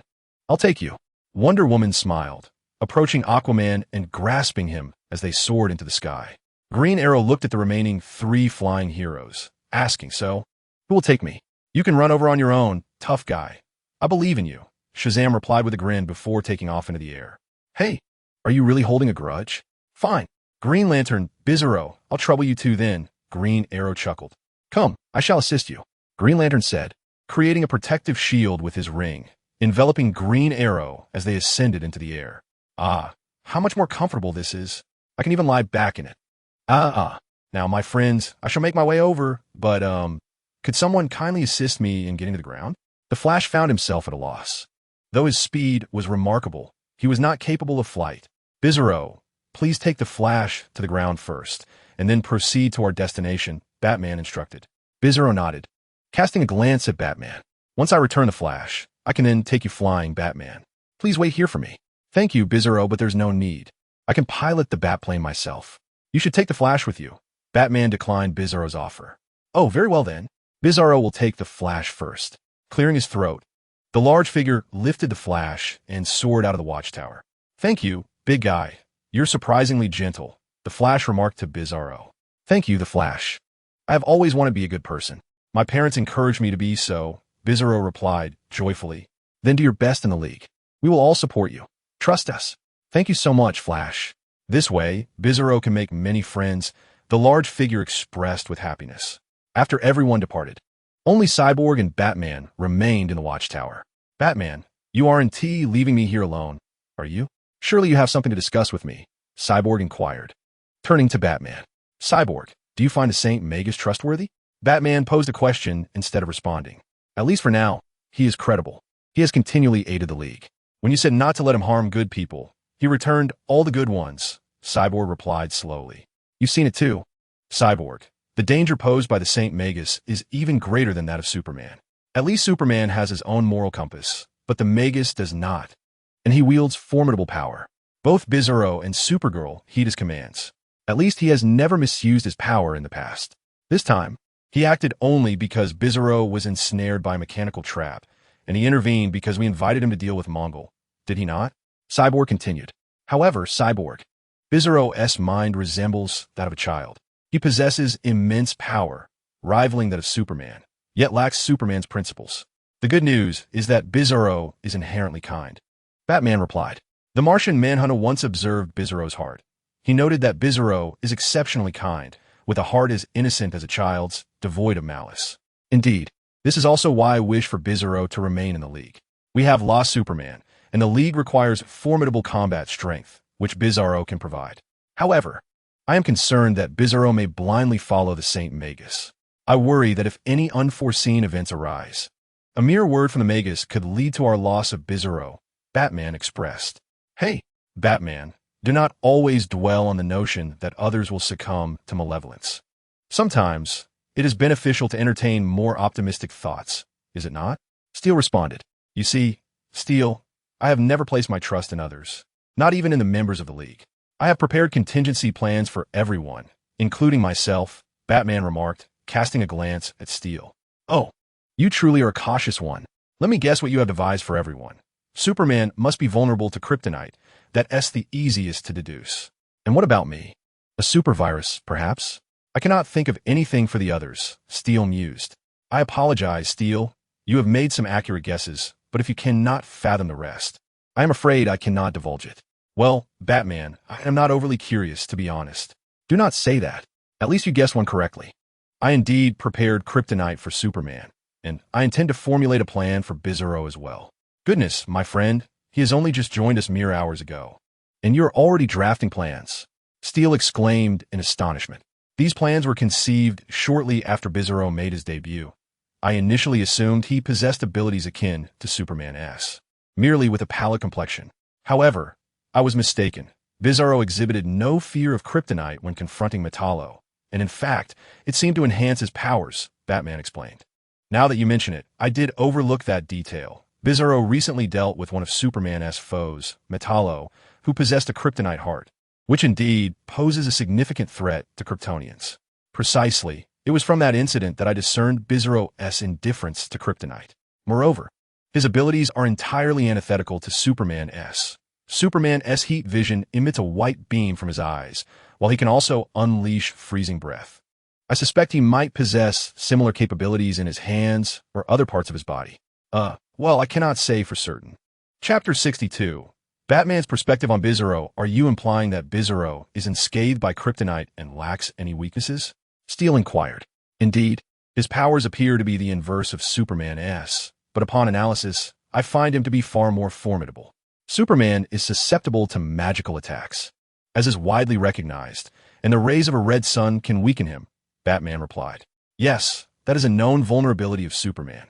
I'll take you. Wonder Woman smiled, approaching Aquaman and grasping him as they soared into the sky. Green Arrow looked at the remaining 3 flying heroes, asking, so, who will take me? You can run over on your own, tough guy. I believe in you, Shazam replied with a grin before taking off into the air. Hey, are you really holding a grudge? Fine. Green Lantern, Bizarro, I'll trouble you two then, Green Arrow chuckled. Come, I shall assist you, Green Lantern said, creating a protective shield with his ring, enveloping Green Arrow as they ascended into the air. Ah, how much more comfortable this is. I can even lie back in it. Now, my friends, I shall make my way over, but, could someone kindly assist me in getting to the ground? The Flash found himself at a loss. Though his speed was remarkable, he was not capable of flight. Bizarro, please take the Flash to the ground first, and then proceed to our destination, Batman instructed. Bizarro nodded. casting a glance at Batman. Once I return the Flash, I can then take you flying, Batman. Please wait here for me. Thank you, Bizarro, but there's no need. I can pilot the Batplane myself. You should take the Flash with you. Batman declined Bizarro's offer. Oh, very well then. Bizarro will take the Flash first. Clearing his throat, the large figure lifted the Flash and soared out of the watchtower. Thank you, big guy. You're surprisingly gentle, the Flash remarked to Bizarro. Thank you, the Flash. I have always wanted to be a good person. My parents encouraged me to be so, Bizarro replied, joyfully. Then do your best in the League. We will all support you. Trust us. Thank you so much, Flash. This way, Bizarro can make many friends, the large figure expressed with happiness. After everyone departed, only Cyborg and Batman remained in the watchtower. Batman, you aren't leaving me here alone, are you? Surely you have something to discuss with me, Cyborg inquired. Turning to Batman. Cyborg, do you find the Saint Magus trustworthy? Batman posed a question instead of responding. At least for now, he is credible. He has continually aided the League. When you said not to let him harm good people, he returned all the good ones, Cyborg replied slowly. You've seen it too. Cyborg, the danger posed by the Saint Magus is even greater than that of Superman. At least Superman has his own moral compass, but the Magus does not. And he wields formidable power. Both Bizarro and Supergirl heed his commands. At least he has never misused his power in the past. This time, he acted only because Bizarro was ensnared by a mechanical trap, and he intervened because we invited him to deal with Mongol. Did he not? Cyborg continued. However, Cyborg, Bizarro's mind resembles that of a child. He possesses immense power, rivaling that of Superman, yet lacks Superman's principles. The good news is that Bizarro is inherently kind. Batman replied. The Martian Manhunter once observed Bizarro's heart. He noted that Bizarro is exceptionally kind, with a heart as innocent as a child's, devoid of malice. Indeed, this is also why I wish for Bizarro to remain in the League. We have lost Superman, and the League requires formidable combat strength, which Bizarro can provide. However, I am concerned that Bizarro may blindly follow the Saint Magus. I worry that if any unforeseen events arise, a mere word from the Magus could lead to our loss of Bizarro, Batman expressed. Hey, Batman, do not always dwell on the notion that others will succumb to malevolence. Sometimes, it is beneficial to entertain more optimistic thoughts, is it not? Steel responded. You see, Steel, I have never placed my trust in others, not even in the members of the League. I have prepared contingency plans for everyone, including myself, Batman remarked, casting a glance at Steel. Oh, you truly are a cautious one. Let me guess what you have devised for everyone. Superman must be vulnerable to kryptonite. That's the easiest to deduce. And what about me? A supervirus, perhaps? I cannot think of anything for the others, Steel mused. I apologize, Steel. You have made some accurate guesses, but if you cannot fathom the rest, I am afraid I cannot divulge it. Well, Batman, I am not overly curious, to be honest. Do not say that. At least you guessed one correctly. I indeed prepared kryptonite for Superman, and I intend to formulate a plan for Bizarro as well. Goodness, my friend, he has only just joined us mere hours ago. And you're already drafting plans. Steel exclaimed in astonishment. These plans were conceived shortly after Bizarro made his debut. I initially assumed he possessed abilities akin to Superman's, merely with a pallid complexion. However, I was mistaken. Bizarro exhibited no fear of kryptonite when confronting Metallo, and in fact, it seemed to enhance his powers, Batman explained. Now that you mention it, I did overlook that detail. Bizarro recently dealt with one of Superman's foes, Metallo, who possessed a kryptonite heart, which indeed poses a significant threat to Kryptonians. Precisely, it was from that incident that I discerned Bizarro's indifference to kryptonite. Moreover, his abilities are entirely antithetical to Superman's. Superman's heat vision emits a white beam from his eyes, while he can also unleash freezing breath. I suspect he might possess similar capabilities in his hands or other parts of his body. Well, I cannot say for certain. Chapter 62. Batman's perspective on Bizarro. Are you implying that Bizarro is unscathed by kryptonite and lacks any weaknesses? Steel inquired. Indeed, his powers appear to be the inverse of Superman's, but upon analysis, I find him to be far more formidable. Superman is susceptible to magical attacks, as is widely recognized, and the rays of a red sun can weaken him, Batman replied. Yes, that is a known vulnerability of Superman.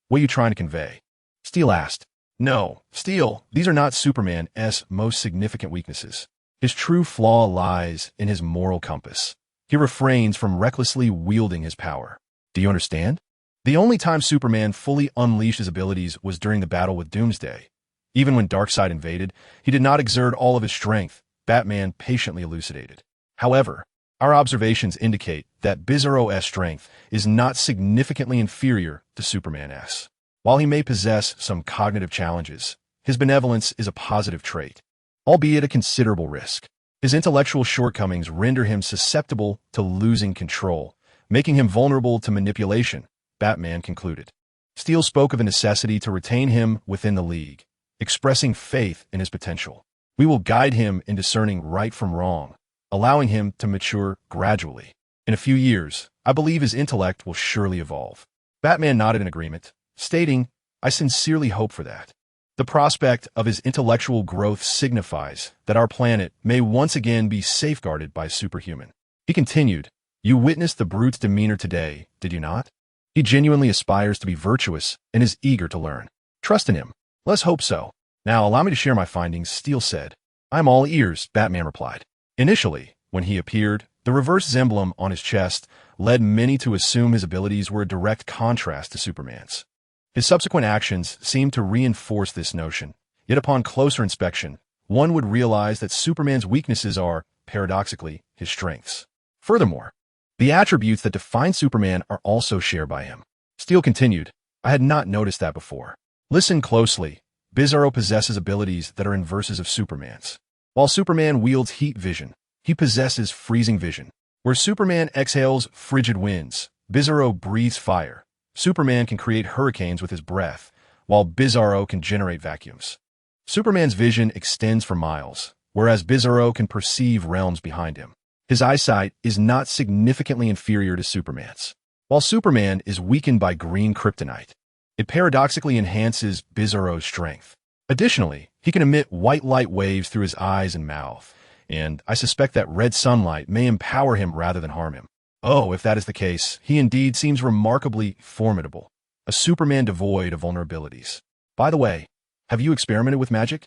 What are you trying to convey? Steel asked. No, Steel, these are not Superman's most significant weaknesses. His true flaw lies in his moral compass. He refrains from recklessly wielding his power. Do you understand? The only time Superman fully unleashed his abilities was during the battle with Doomsday. Even when Darkseid invaded, he did not exert all of his strength, Batman patiently elucidated. However, our observations indicate that Bizarro's strength is not significantly inferior to Superman's. While he may possess some cognitive challenges, his benevolence is a positive trait, albeit a considerable risk. His intellectual shortcomings render him susceptible to losing control, making him vulnerable to manipulation, Batman concluded. Steel spoke of a necessity to retain him within the League, expressing faith in his potential. We will guide him in discerning right from wrong, allowing him to mature gradually. In a few years, I believe his intellect will surely evolve. Batman nodded in agreement, stating, I sincerely hope for that. The prospect of his intellectual growth signifies that our planet may once again be safeguarded by a superhuman. He continued, You witnessed the brute's demeanor today, did you not? He genuinely aspires to be virtuous and is eager to learn. Trust in him. Let's hope so. Now allow me to share my findings, Steel said. I'm all ears, Batman replied. Initially, when he appeared, the reverse emblem on his chest led many to assume his abilities were a direct contrast to Superman's. His subsequent actions seemed to reinforce this notion, yet upon closer inspection, one would realize that Superman's weaknesses are, paradoxically, his strengths. Furthermore, the attributes that define Superman are also shared by him. Steel continued, I had not noticed that before. Listen closely. Bizarro possesses abilities that are inverses of Superman's. While Superman wields heat vision, he possesses freezing vision. Where Superman exhales frigid winds, Bizarro breathes fire. Superman can create hurricanes with his breath, while Bizarro can generate vacuums. Superman's vision extends for miles, whereas Bizarro can perceive realms behind him. His eyesight is not significantly inferior to Superman's. While Superman is weakened by green kryptonite, it paradoxically enhances Bizarro's strength. Additionally, he can emit white light waves through his eyes and mouth, and I suspect that red sunlight may empower him rather than harm him. Oh, if that is the case, he indeed seems remarkably formidable, a Superman devoid of vulnerabilities. By the way, have you experimented with magic?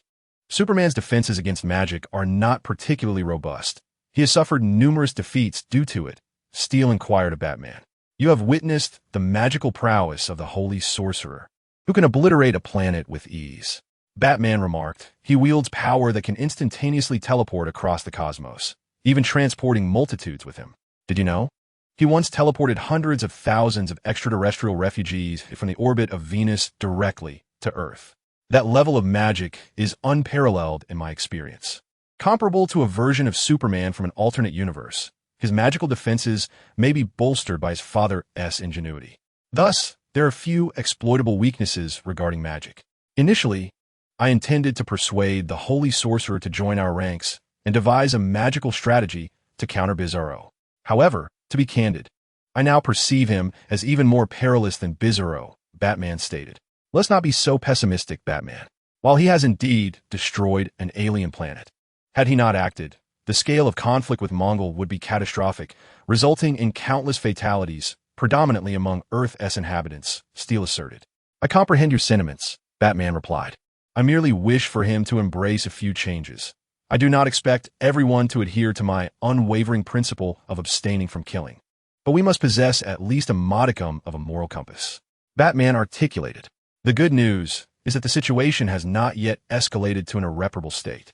Superman's defenses against magic are not particularly robust. He has suffered numerous defeats due to it, Steel inquired of Batman. You have witnessed the magical prowess of the holy sorcerer, who can obliterate a planet with ease. Batman remarked, he wields power that can instantaneously teleport across the cosmos, even transporting multitudes with him. Did you know? He once teleported hundreds of thousands of extraterrestrial refugees from the orbit of Venus directly to Earth. That level of magic is unparalleled in my experience. Comparable to a version of Superman from an alternate universe, his magical defenses may be bolstered by his father's ingenuity. Thus, there are few exploitable weaknesses regarding magic. Initially, I intended to persuade the holy sorcerer to join our ranks and devise a magical strategy to counter Bizarro. However, to be candid, I now perceive him as even more perilous than Bizarro, Batman stated. Let's not be so pessimistic, Batman. While he has indeed destroyed an alien planet, had he not acted, the scale of conflict with Mongol would be catastrophic, resulting in countless fatalities, predominantly among Earth's inhabitants, Steel asserted. I comprehend your sentiments, Batman replied. I merely wish for him to embrace a few changes. I do not expect everyone to adhere to my unwavering principle of abstaining from killing, but we must possess at least a modicum of a moral compass. Batman articulated. The good news is that the situation has not yet escalated to an irreparable state.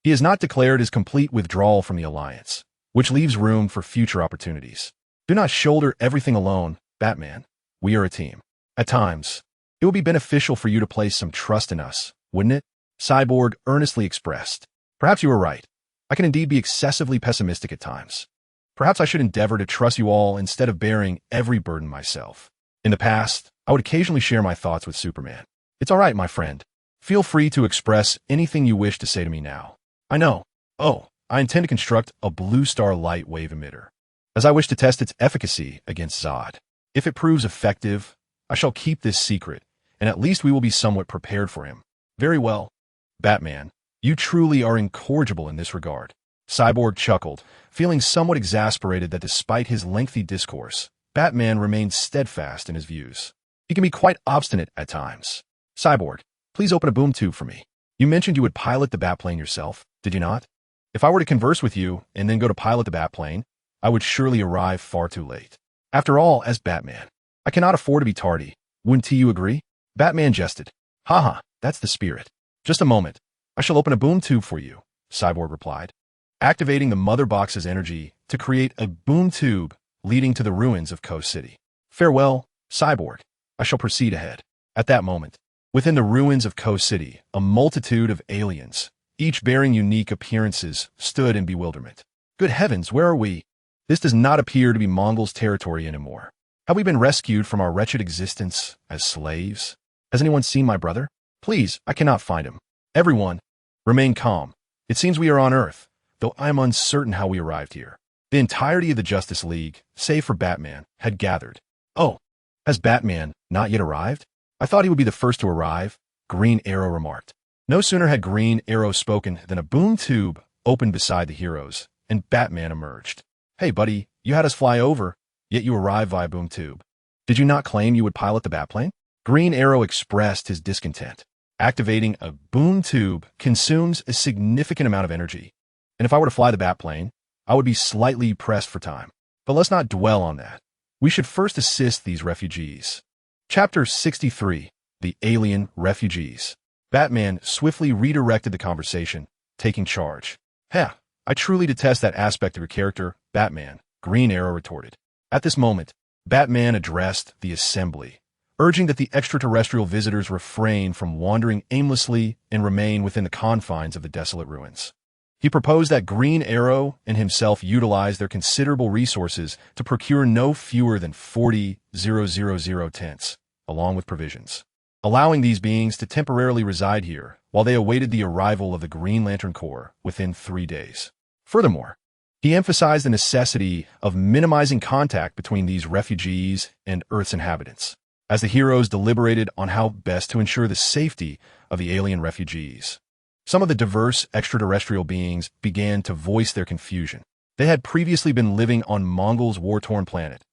He has not declared his complete withdrawal from the alliance, which leaves room for future opportunities. Do not shoulder everything alone, Batman. We are a team. At times, it would be beneficial for you to place some trust in us, wouldn't it? Cyborg earnestly expressed. Perhaps you are right. I can indeed be excessively pessimistic at times. Perhaps I should endeavor to trust you all instead of bearing every burden myself. In the past, I would occasionally share my thoughts with Superman. It's all right, my friend. Feel free to express anything you wish to say to me now. I know. Oh, I intend to construct a blue star light wave emitter, as I wish to test its efficacy against Zod. If it proves effective, I shall keep this secret, and at least we will be somewhat prepared for him. Very well. Batman, you truly are incorrigible in this regard. Cyborg chuckled, feeling somewhat exasperated that despite his lengthy discourse, Batman remained steadfast in his views. He can be quite obstinate at times. Cyborg, please open a boom tube for me. You mentioned you would pilot the Batplane yourself, did you not? If I were to converse with you and then go to pilot the Batplane, I would surely arrive far too late. After all, as Batman, I cannot afford to be tardy. Wouldn't you agree? Batman jested. Haha, that's the spirit. Just a moment. I shall open a boom tube for you, Cyborg replied, activating the mother box's energy to create a boom tube leading to the ruins of Coast City. Farewell, Cyborg. I shall proceed ahead. At that moment, within the ruins of Coast City, a multitude of aliens, each bearing unique appearances, stood in bewilderment. Good heavens, where are we? This does not appear to be Mongols' territory anymore. Have we been rescued from our wretched existence as slaves? Has anyone seen my brother? Please, I cannot find him. Everyone, remain calm. It seems we are on Earth, though I am uncertain how we arrived here. The entirety of the Justice League, save for Batman, had gathered. Oh, has Batman not yet arrived? I thought he would be the first to arrive, Green Arrow remarked. No sooner had Green Arrow spoken than a boom tube opened beside the heroes, and Batman emerged. Hey, buddy, you had us fly over, yet you arrived via boom tube. Did you not claim you would pilot the Batplane? Green Arrow expressed his discontent. Activating a boom tube consumes a significant amount of energy, and if I were to fly the Batplane, I would be slightly pressed for time. But let's not dwell on that. We should first assist these refugees. Chapter 63, The Alien Refugees. Batman swiftly redirected the conversation, taking charge. Heh, I truly detest that aspect of your character, Batman, Green Arrow retorted. At this moment, Batman addressed the assembly, urging that the extraterrestrial visitors refrain from wandering aimlessly and remain within the confines of the desolate ruins. He proposed that Green Arrow and himself utilize their considerable resources to procure no fewer than 40,000 tents, along with provisions, allowing these beings to temporarily reside here while they awaited the arrival of the Green Lantern Corps within 3 days. Furthermore, he emphasized the necessity of minimizing contact between these refugees and Earth's inhabitants, as the heroes deliberated on how best to ensure the safety of the alien refugees. Some of the diverse extraterrestrial beings began to voice their confusion. They had previously been living on Mongols' war-torn planet,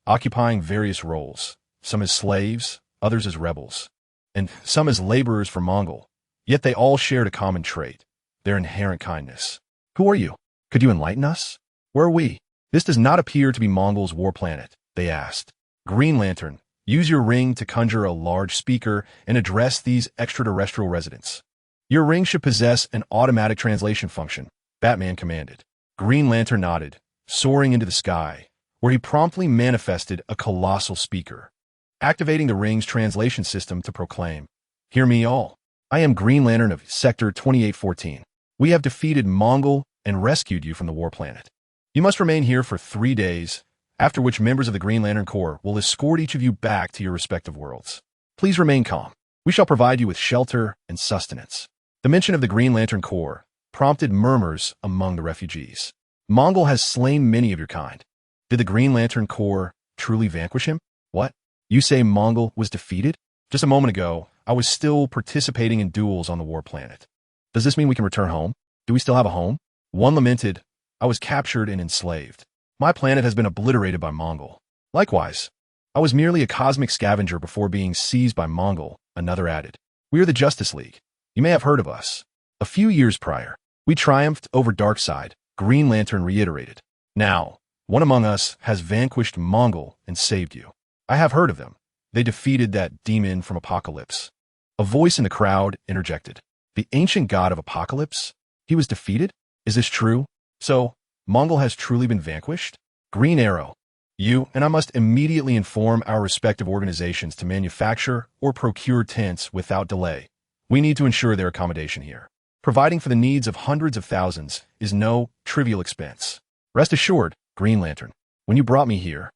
occupying various roles, some as slaves, others as rebels, and some as laborers for Mongol. Yet they all shared a common trait, their inherent kindness. Who are you? Could you enlighten us? Where are we? This does not appear to be Mongols' war planet, they asked. Green Lantern, use your ring to conjure a large speaker and address these extraterrestrial residents. Your ring should possess an automatic translation function, Batman commanded. Green Lantern nodded, soaring into the sky, where he promptly manifested a colossal speaker, activating the ring's translation system to proclaim, "Hear me all. I am Green Lantern of Sector 2814. We have defeated Mongol and rescued you from the war planet. You must remain here for 3 days, after which members of the Green Lantern Corps will escort each of you back to your respective worlds. Please remain calm. We shall provide you with shelter and sustenance." The mention of the Green Lantern Corps prompted murmurs among the refugees. Mongol has slain many of your kind. Did the Green Lantern Corps truly vanquish him? What? You say Mongol was defeated? Just a moment ago, I was still participating in duels on the war planet. Does this mean we can return home? Do we still have a home? One lamented, I was captured and enslaved. My planet has been obliterated by Mongol. Likewise, I was merely a cosmic scavenger before being seized by Mongol, another added. We are the Justice League. You may have heard of us. A few years prior, we triumphed over Darkseid, Green Lantern reiterated. Now, one among us has vanquished Mongol and saved you. I have heard of them. They defeated that demon from Apocalypse. A voice in the crowd interjected. The ancient god of Apocalypse? He was defeated? Is this true? So, Mongol has truly been vanquished? Green Arrow. You and I must immediately inform our respective organizations to manufacture or procure tents without delay. We need to ensure their accommodation here. Providing for the needs of hundreds of thousands is no trivial expense. Rest assured, Green Lantern, when you brought me here,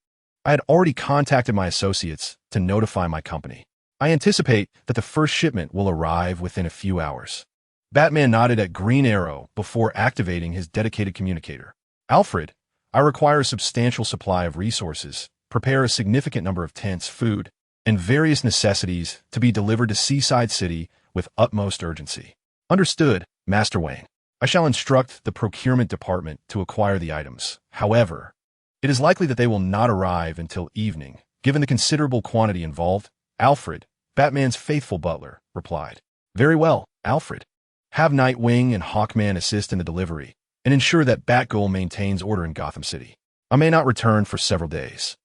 I had already contacted my associates to notify my company. I anticipate that the first shipment will arrive within a few hours. Batman nodded at Green Arrow before activating his dedicated communicator. Alfred, I require a substantial supply of resources, prepare a significant number of tents, food, and various necessities to be delivered to Seaside City with utmost urgency. Understood, Master Wayne. I shall instruct the procurement department to acquire the items. However, it is likely that they will not arrive until evening, given the considerable quantity involved. Alfred, Batman's faithful butler, replied. Very well, Alfred. Have Nightwing and Hawkman assist in the delivery, and ensure that Batgirl maintains order in Gotham City. I may not return for several days.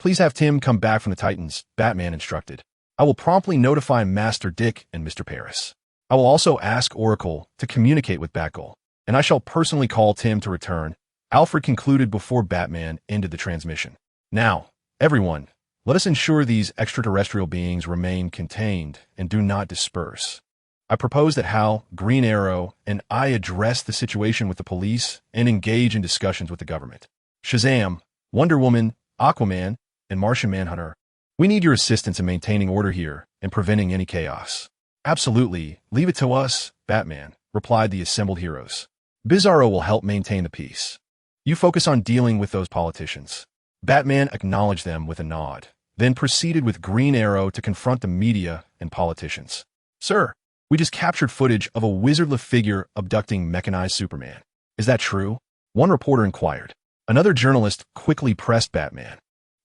Please have Tim come back from the Titans, Batman instructed. I will promptly notify Master Dick and Mr. Paris. I will also ask Oracle to communicate with Batgirl, and I shall personally call Tim to return, Alfred concluded before Batman ended the transmission. Now, everyone, let us ensure these extraterrestrial beings remain contained and do not disperse. I propose that Hal, Green Arrow, and I address the situation with the police and engage in discussions with the government. Shazam, Wonder Woman, Aquaman, and Martian Manhunter, we need your assistance in maintaining order here and preventing any chaos. Absolutely, leave it to us, Batman, replied the assembled heroes. Bizarro will help maintain the peace. You focus on dealing with those politicians. Batman acknowledged them with a nod, then proceeded with Green Arrow to confront the media and politicians. Sir, we just captured footage of a wizardly figure abducting mechanized Superman. Is that true? One reporter inquired. Another journalist quickly pressed Batman.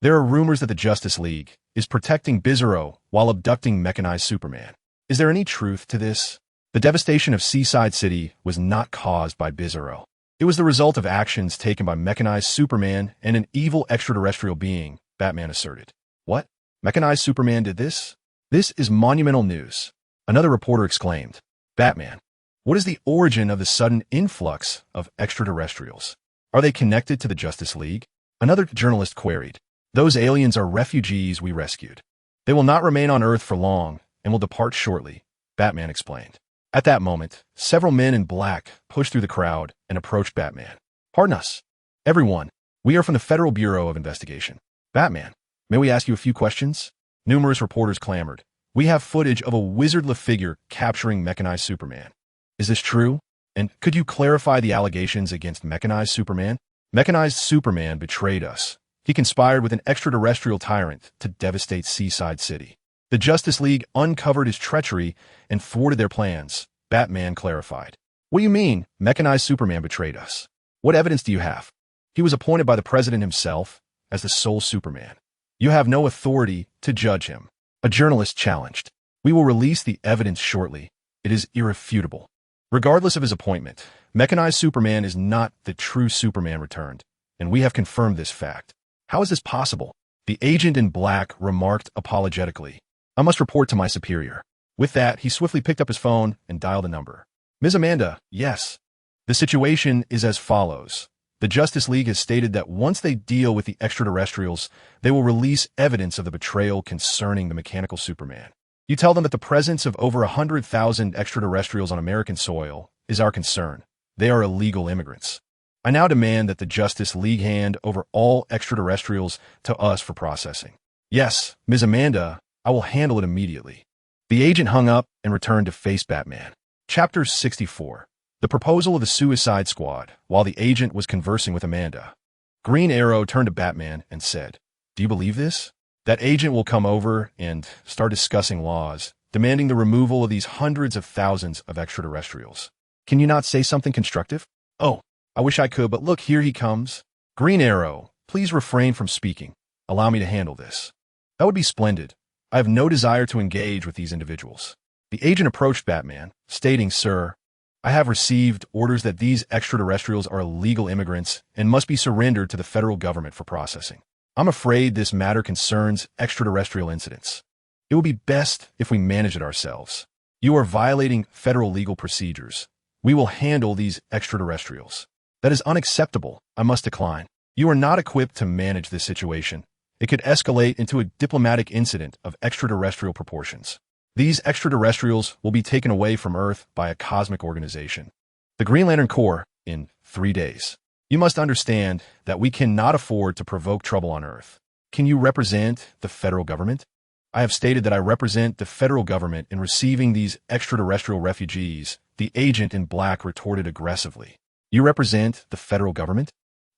There are rumors that the Justice League is protecting Bizarro while abducting mechanized Superman. Is there any truth to this? The devastation of Seaside City was not caused by Bizarro. It was the result of actions taken by mechanized Superman and an evil extraterrestrial being, Batman asserted. What? Mechanized Superman did this? This is monumental news. Another reporter exclaimed. Batman, what is the origin of the sudden influx of extraterrestrials? Are they connected to the Justice League? Another journalist queried. Those aliens are refugees we rescued. They will not remain on Earth for long and will depart shortly, Batman explained. At that moment, several men in black pushed through the crowd and approached Batman. Pardon us. Everyone, we are from the Federal Bureau of Investigation. Batman, may we ask you a few questions? Numerous reporters clamored. We have footage of a wizardly figure capturing mechanized Superman. Is this true? And could you clarify the allegations against mechanized Superman? Mechanized Superman betrayed us. He conspired with an extraterrestrial tyrant to devastate Seaside City. The Justice League uncovered his treachery and thwarted their plans, Batman clarified. What do you mean, mechanized Superman betrayed us? What evidence do you have? He was appointed by the president himself as the sole Superman. You have no authority to judge him. A journalist challenged. We will release the evidence shortly. It is irrefutable. Regardless of his appointment, mechanized Superman is not the true Superman returned, and we have confirmed this fact. How is this possible? The agent in black remarked apologetically. I must report to my superior. With that, he swiftly picked up his phone and dialed a number. Ms. Amanda, yes. The situation is as follows. The Justice League has stated that once they deal with the extraterrestrials, they will release evidence of the betrayal concerning the mechanical Superman. You tell them that the presence of over 100,000 extraterrestrials on American soil is our concern. They are illegal immigrants. I now demand that the Justice League hand over all extraterrestrials to us for processing. Yes, Ms. Amanda, I will handle it immediately. The agent hung up and returned to face Batman. Chapter 64. The proposal of the Suicide Squad, while the agent was conversing with Amanda. Green Arrow turned to Batman and said, Do you believe this? That agent will come over and start discussing laws, demanding the removal of these hundreds of thousands of extraterrestrials. Can you not say something constructive? Oh, I wish I could, but look, here he comes. Green Arrow, please refrain from speaking. Allow me to handle this. That would be splendid. I have no desire to engage with these individuals. The agent approached Batman, stating, Sir, I have received orders that these extraterrestrials are illegal immigrants and must be surrendered to the federal government for processing. I'm afraid this matter concerns extraterrestrial incidents. It will be best if we manage it ourselves. You are violating federal legal procedures. We will handle these extraterrestrials. That is unacceptable. I must decline. You are not equipped to manage this situation. It could escalate into a diplomatic incident of extraterrestrial proportions. These extraterrestrials will be taken away from Earth by a cosmic organization. The Green Lantern Corps, in 3 days. You must understand that we cannot afford to provoke trouble on Earth. Can you represent the federal government? I have stated that I represent the federal government in receiving these extraterrestrial refugees, the agent in black retorted aggressively. You represent the federal government?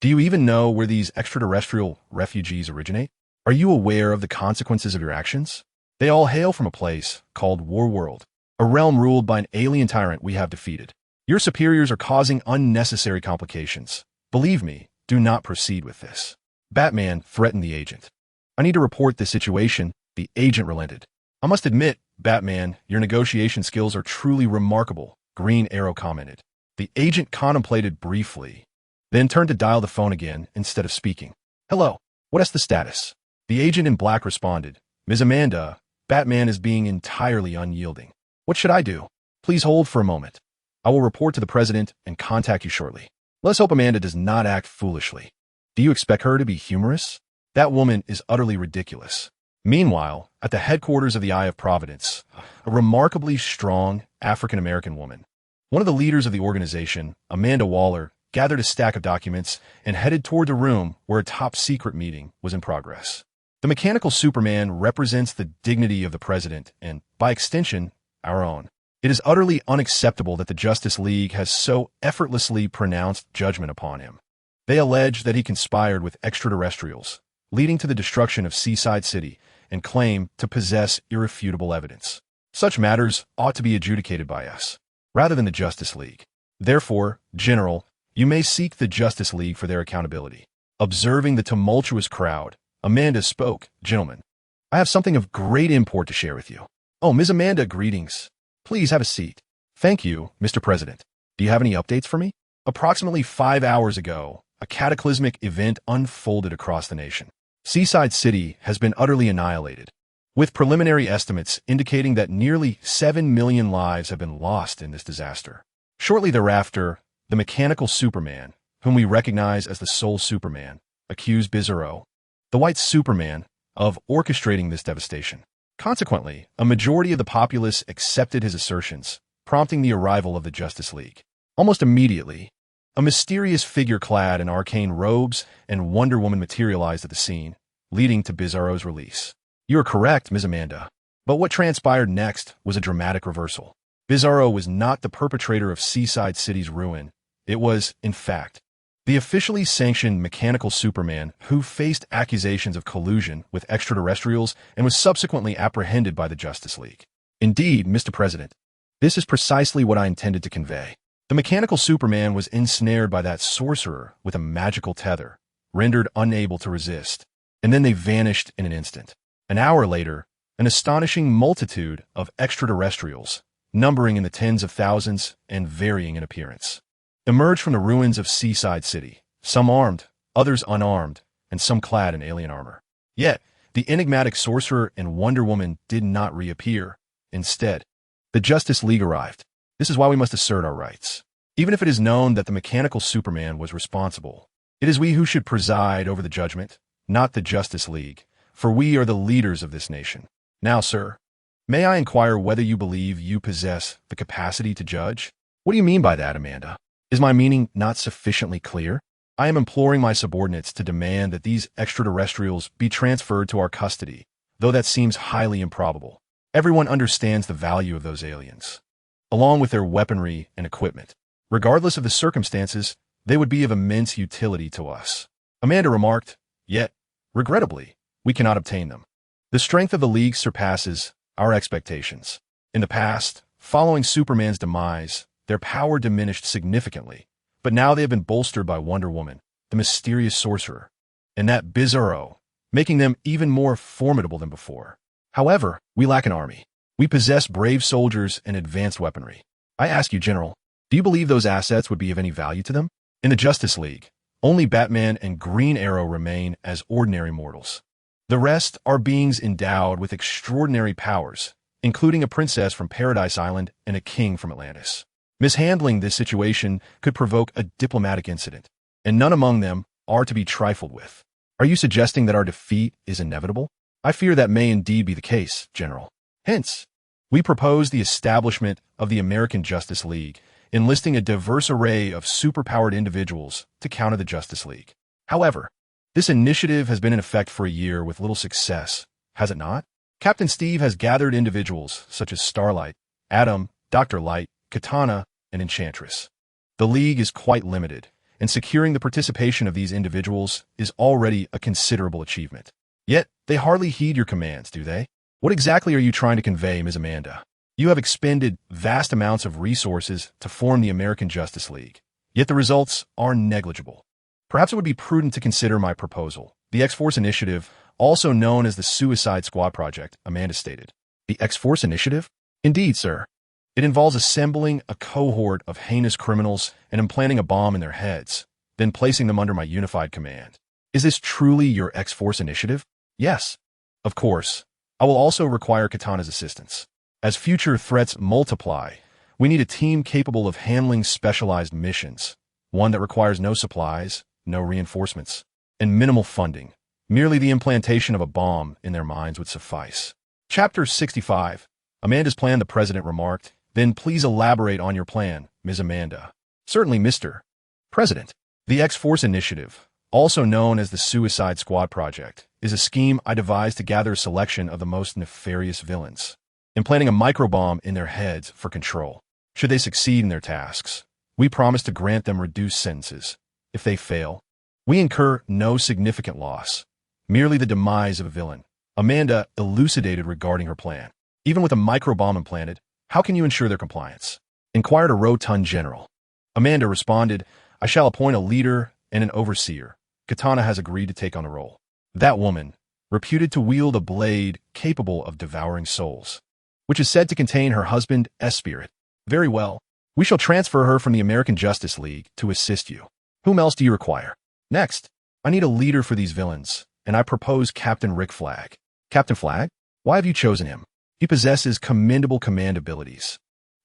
Do you even know where these extraterrestrial refugees originate? Are you aware of the consequences of your actions? They all hail from a place called War World, a realm ruled by an alien tyrant we have defeated. Your superiors are causing unnecessary complications. Believe me, do not proceed with this. Batman threatened the agent. I need to report this situation, the agent relented. I must admit, Batman, your negotiation skills are truly remarkable, Green Arrow commented. The agent contemplated briefly, then turned to dial the phone again instead of speaking. Hello, what is the status? The agent in black responded, Ms. Amanda, Batman is being entirely unyielding. What should I do? Please hold for a moment. I will report to the president and contact you shortly. Let's hope Amanda does not act foolishly. Do you expect her to be humorous? That woman is utterly ridiculous. Meanwhile, at the headquarters of the Eye of Providence, a remarkably strong African-American woman, one of the leaders of the organization, Amanda Waller, gathered a stack of documents and headed toward the room where a top-secret meeting was in progress. The mechanical Superman represents the dignity of the president and, by extension, our own. It is utterly unacceptable that the Justice League has so effortlessly pronounced judgment upon him. They allege that he conspired with extraterrestrials, leading to the destruction of Seaside City, and claim to possess irrefutable evidence. Such matters ought to be adjudicated by us, rather than the Justice League. Therefore, General, you may seek the Justice League for their accountability. Observing the tumultuous crowd, Amanda spoke, Gentlemen, I have something of great import to share with you. Oh, Ms. Amanda, greetings. Please have a seat. Thank you, Mr. President. Do you have any updates for me? Approximately 5 hours ago, a cataclysmic event unfolded across the nation. Seaside City has been utterly annihilated, with preliminary estimates indicating that nearly 7 million lives have been lost in this disaster. Shortly thereafter, the mechanical Superman, whom we recognize as the sole Superman, accused Bizarro, the white Superman, of orchestrating this devastation. Consequently, a majority of the populace accepted his assertions, prompting the arrival of the Justice League. Almost immediately, a mysterious figure clad in arcane robes and Wonder Woman materialized at the scene, leading to Bizarro's release. You are correct, Ms. Amanda. But what transpired next was a dramatic reversal. Bizarro was not the perpetrator of Seaside City's ruin. It was, in fact, the officially sanctioned mechanical Superman who faced accusations of collusion with extraterrestrials and was subsequently apprehended by the Justice League. Indeed, Mr. President, this is precisely what I intended to convey. The mechanical Superman was ensnared by that sorcerer with a magical tether, rendered unable to resist, and then they vanished in an instant. An hour later, an astonishing multitude of extraterrestrials, numbering in the tens of thousands and varying in appearance, emerged from the ruins of Seaside City, some armed, others unarmed, and some clad in alien armor. Yet, the enigmatic sorcerer and Wonder Woman did not reappear. Instead, the Justice League arrived. This is why we must assert our rights. Even if it is known that the mechanical Superman was responsible, it is we who should preside over the judgment, not the Justice League, for we are the leaders of this nation. Now, sir, may I inquire whether you believe you possess the capacity to judge? What do you mean by that, Amanda? Is my meaning not sufficiently clear? I am imploring my subordinates to demand that these extraterrestrials be transferred to our custody, though that seems highly improbable. Everyone understands the value of those aliens, along with their weaponry and equipment. Regardless of the circumstances, they would be of immense utility to us. Amanda remarked, yet, regrettably, we cannot obtain them. The strength of the League surpasses our expectations. In the past, following Superman's demise, their power diminished significantly, but now they have been bolstered by Wonder Woman, the mysterious sorcerer, and that Bizarro, making them even more formidable than before. However, we lack an army. We possess brave soldiers and advanced weaponry. I ask you, General, do you believe those assets would be of any value to them? In the Justice League, only Batman and Green Arrow remain as ordinary mortals. The rest are beings endowed with extraordinary powers, including a princess from Paradise Island and a king from Atlantis. Mishandling this situation could provoke a diplomatic incident, and none among them are to be trifled with. Are you suggesting that our defeat is inevitable? I fear that may indeed be the case, General. Hence, we propose the establishment of the American Justice League, enlisting a diverse array of superpowered individuals to counter the Justice League. However, this initiative has been in effect for a year with little success, has it not? Captain Steve has gathered individuals such as Starlight, Atom, Dr. Light, Katana, and Enchantress. The League is quite limited, and securing the participation of these individuals is already a considerable achievement. Yet, they hardly heed your commands, do they? What exactly are you trying to convey, Ms. Amanda? You have expended vast amounts of resources to form the American Justice League, yet the results are negligible. Perhaps it would be prudent to consider my proposal, the X-Force Initiative, also known as the Suicide Squad Project, Amanda stated. The X-Force Initiative? Indeed, sir. It involves assembling a cohort of heinous criminals and implanting a bomb in their heads, then placing them under my unified command. Is this truly your X-Force Initiative? Yes. Of course. I will also require Katana's assistance. As future threats multiply, we need a team capable of handling specialized missions. One that requires no supplies, no reinforcements, and minimal funding. Merely the implantation of a bomb in their minds would suffice. Chapter 65. Amanda's plan, the president remarked. Then please elaborate on your plan, Ms. Amanda. Certainly, Mr. President. The X-Force Initiative, also known as the Suicide Squad Project, is a scheme I devised to gather a selection of the most nefarious villains, implanting a microbomb in their heads for control. Should they succeed in their tasks, we promise to grant them reduced sentences. If they fail, we incur no significant loss, merely the demise of a villain. Amanda elucidated regarding her plan. Even with a microbomb implanted, how can you ensure their compliance? Inquired a rotund general. Amanda responded, I shall appoint a leader and an overseer. Katana has agreed to take on the role. That woman, reputed to wield a blade capable of devouring souls, which is said to contain her husband's spirit. Very well. We shall transfer her from the American Justice League to assist you. Whom else do you require? Next, I need a leader for these villains, and I propose Captain Rick Flag. Captain Flag? Why have you chosen him? He possesses commendable command abilities,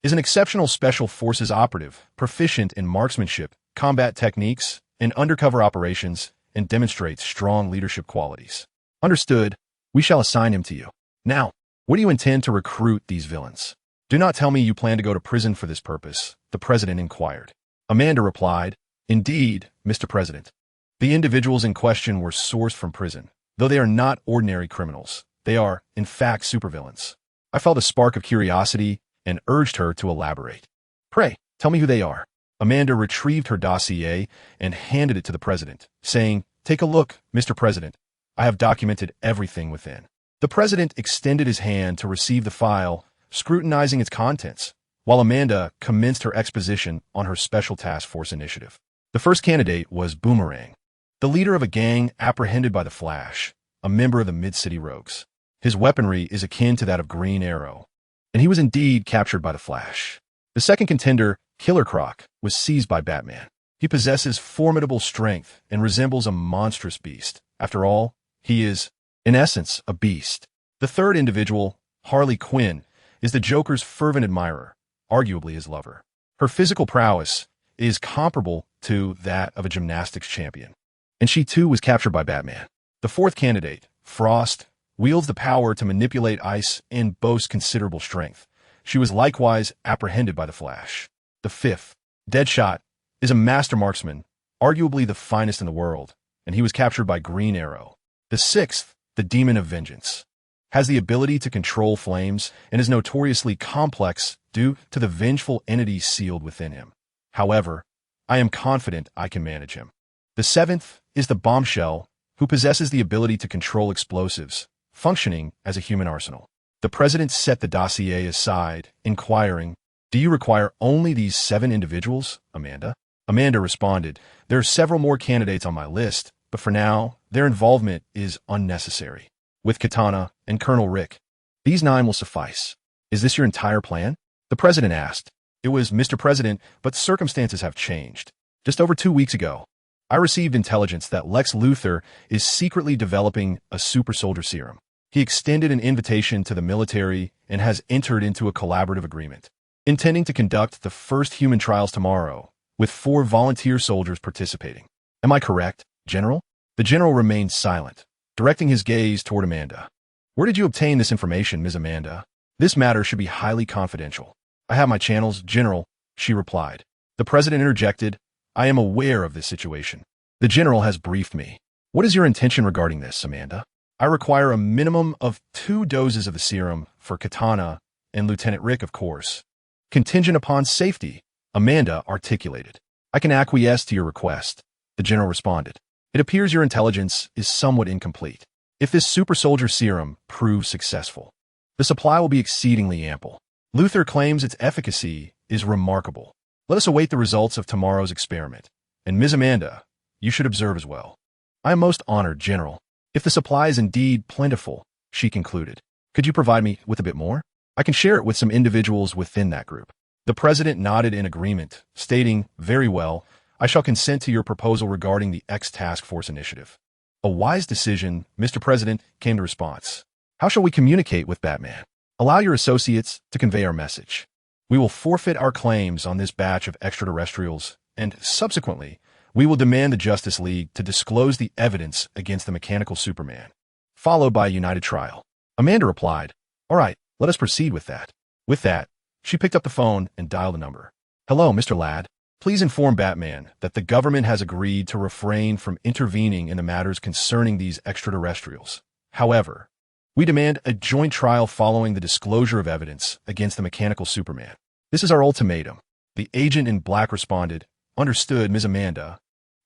is an exceptional special forces operative, proficient in marksmanship, combat techniques, and undercover operations, and demonstrates strong leadership qualities. Understood. We shall assign him to you. Now, what do you intend to recruit these villains? Do not tell me you plan to go to prison for this purpose, the president inquired. Amanda replied, Indeed, Mr. President. The individuals in question were sourced from prison. Though they are not ordinary criminals, they are, in fact, supervillains. I felt a spark of curiosity and urged her to elaborate. Pray, tell me who they are. Amanda retrieved her dossier and handed it to the president, saying, Take a look, Mr. President. I have documented everything within. The president extended his hand to receive the file, scrutinizing its contents, while Amanda commenced her exposition on her Special Task Force initiative. The first candidate was Boomerang, the leader of a gang apprehended by the Flash, a member of the Mid-City Rogues. His weaponry is akin to that of Green Arrow, and he was indeed captured by the Flash. The second contender, Killer Croc, was seized by Batman. He possesses formidable strength and resembles a monstrous beast. After all, he is, in essence, a beast. The third individual, Harley Quinn, is the Joker's fervent admirer, arguably his lover. Her physical prowess is comparable to that of a gymnastics champion, and she too was captured by Batman. The fourth candidate, Frost, wields the power to manipulate ice and boasts considerable strength. She was likewise apprehended by the Flash. The fifth, Deadshot, is a master marksman, arguably the finest in the world, and he was captured by Green Arrow. The sixth, the Demon of Vengeance, has the ability to control flames and is notoriously complex due to the vengeful entity sealed within him. However, I am confident I can manage him. The seventh is the Bombshell, who possesses the ability to control explosives, functioning as a human arsenal. The president set the dossier aside, inquiring, Do you require only these 7 individuals, Amanda? Amanda responded, There are several more candidates on my list, but for now, their involvement is unnecessary. With Katana and Colonel Rick, these 9 will suffice. Is this your entire plan? The president asked. It was, Mr. President, but circumstances have changed. Just over 2 weeks ago, I received intelligence that Lex Luthor is secretly developing a super soldier serum. He extended an invitation to the military and has entered into a collaborative agreement, intending to conduct the first human trials tomorrow, with 4 volunteer soldiers participating. Am I correct, General? The general remained silent, directing his gaze toward Amanda. Where did you obtain this information, Ms. Amanda? This matter should be highly confidential. I have my channels, General, she replied. The president interjected, I am aware of this situation. The general has briefed me. What is your intention regarding this, Amanda? I require a minimum of 2 doses of the serum for Katana and Lieutenant Rick, of course. Contingent upon safety, Amanda articulated. I can acquiesce to your request, the general responded. It appears your intelligence is somewhat incomplete. If this super soldier serum proves successful, the supply will be exceedingly ample. Luthor claims its efficacy is remarkable. Let us await the results of tomorrow's experiment. And Ms. Amanda, you should observe as well. I am most honored, General. If the supply is indeed plentiful, she concluded, could you provide me with a bit more? I can share it with some individuals within that group. The president nodded in agreement, stating, Very well, I shall consent to your proposal regarding the X Task Force initiative. A wise decision, Mr. President, came the response. How shall we communicate with Batman? Allow your associates to convey our message. We will forfeit our claims on this batch of extraterrestrials, and subsequently, we will demand the Justice League to disclose the evidence against the mechanical Superman, followed by a united trial. Amanda replied, All right, let us proceed with that. With that, she picked up the phone and dialed a number. Hello, Mr. Ladd. Please inform Batman that the government has agreed to refrain from intervening in the matters concerning these extraterrestrials. However, we demand a joint trial following the disclosure of evidence against the mechanical Superman. This is our ultimatum. The agent in black responded, Understood, Ms. Amanda.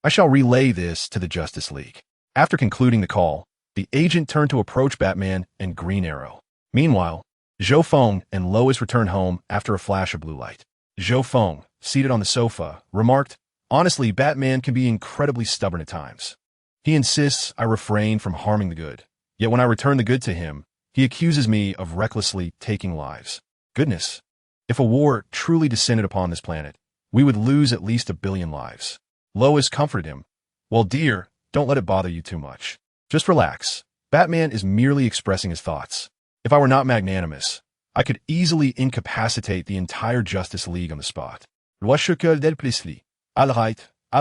I shall relay this to the Justice League. After concluding the call, the agent turned to approach Batman and Green Arrow. Meanwhile, Zhou Feng and Lois returned home after a flash of blue light. Zhou Feng, seated on the sofa, remarked, Honestly, Batman can be incredibly stubborn at times. He insists I refrain from harming the good. Yet when I return the good to him, he accuses me of recklessly taking lives. Goodness. If a war truly descended upon this planet, we would lose at least 1 billion lives. Lois comforted him. Well, dear, don't let it bother you too much. Just relax. Batman is merely expressing his thoughts. If I were not magnanimous, I could easily incapacitate the entire Justice League on the spot. All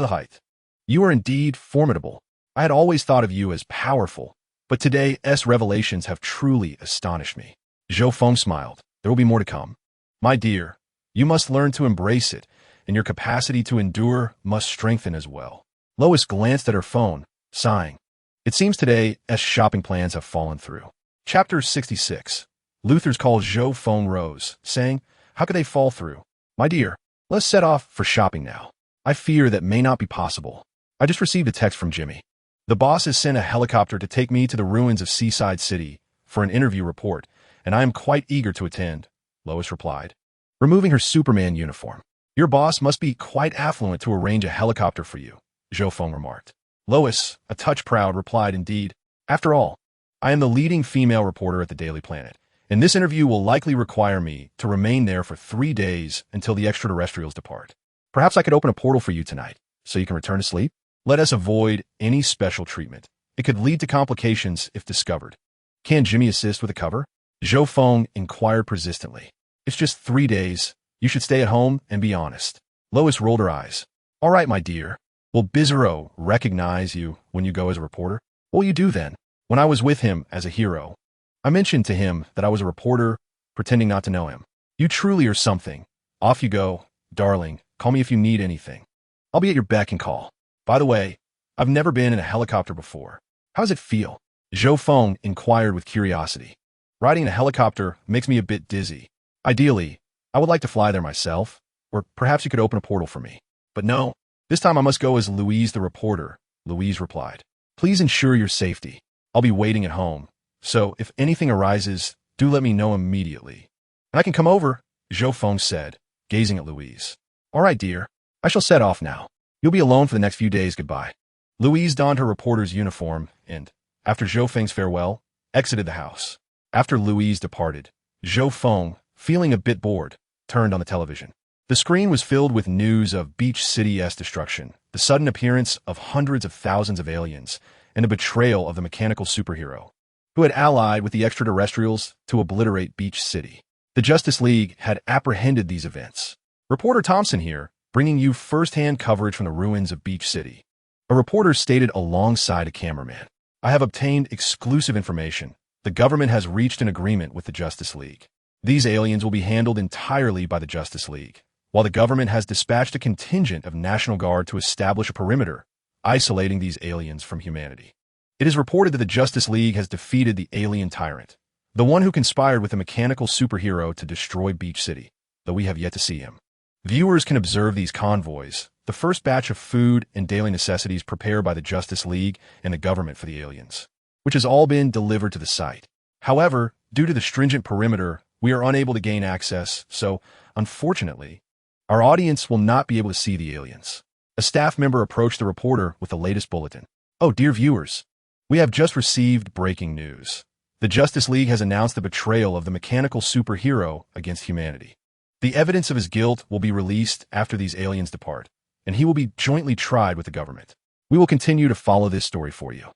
right. You are indeed formidable. I had always thought of you as powerful, but today's revelations have truly astonished me. Zhou Feng smiled. There will be more to come. My dear, you must learn to embrace it, and your capacity to endure must strengthen as well. Lois glanced at her phone, sighing. It seems today's shopping plans have fallen through. Chapter 66. Luther's call. Zhou Feng rose, saying, How could they fall through? My dear, let's set off for shopping now. I fear that may not be possible. I just received a text from Jimmy. The boss has sent a helicopter to take me to the ruins of Seaside City for an interview report, and I am quite eager to attend, Lois replied, removing her Superman uniform. Your boss must be quite affluent to arrange a helicopter for you, Zhou Feng remarked. Lois, a touch proud, replied, Indeed. After all, I am the leading female reporter at the Daily Planet, and this interview will likely require me to remain there for 3 days until the extraterrestrials depart. Perhaps I could open a portal for you tonight, so you can return to sleep? Let us avoid any special treatment. It could lead to complications if discovered. Can Jimmy assist with a cover? Zhou Feng inquired persistently. It's just 3 days. You should stay at home and be honest. Lois rolled her eyes. All right, my dear. Will Bizarro recognize you when you go as a reporter? What will you do then? When I was with him as a hero, I mentioned to him that I was a reporter, pretending not to know him. You truly are something. Off you go, darling. Call me if you need anything. I'll be at your beck and call. By the way, I've never been in a helicopter before. How does it feel? Zhou Feng inquired with curiosity. Riding in a helicopter makes me a bit dizzy. Ideally, I would like to fly there myself, or perhaps you could open a portal for me. But no, this time I must go as Louise the reporter, Louise replied. Please ensure your safety. I'll be waiting at home, so if anything arises, do let me know immediately. And I can come over, Zhou Feng said, gazing at Louise. All right, dear. I shall set off now. You'll be alone for the next few days. Goodbye. Louise donned her reporter's uniform and, after Zhou Feng's farewell, exited the house. After Louise departed, Zhou Feng, feeling a bit bored, turned on the television. The screen was filled with news of Beach City's destruction, the sudden appearance of hundreds of thousands of aliens, and the betrayal of the mechanical superhero, who had allied with the extraterrestrials to obliterate Beach City. The Justice League had apprehended these events. Reporter Thompson here, bringing you first-hand coverage from the ruins of Beach City. A reporter stated alongside a cameraman, I have obtained exclusive information. The government has reached an agreement with the Justice League. These aliens will be handled entirely by the Justice League, while the government has dispatched a contingent of National Guard to establish a perimeter, isolating these aliens from humanity. It is reported that the Justice League has defeated the alien tyrant, the one who conspired with a mechanical superhero to destroy Beach City, though we have yet to see him. Viewers can observe these convoys, the first batch of food and daily necessities prepared by the Justice League and the government for the aliens, which has all been delivered to the site. However, due to the stringent perimeter, we are unable to gain access, so, unfortunately, our audience will not be able to see the aliens. A staff member approached the reporter with the latest bulletin. Oh, dear viewers, we have just received breaking news. The Justice League has announced the betrayal of the mechanical superhero against humanity. The evidence of his guilt will be released after these aliens depart, and he will be jointly tried with the government. We will continue to follow this story for you.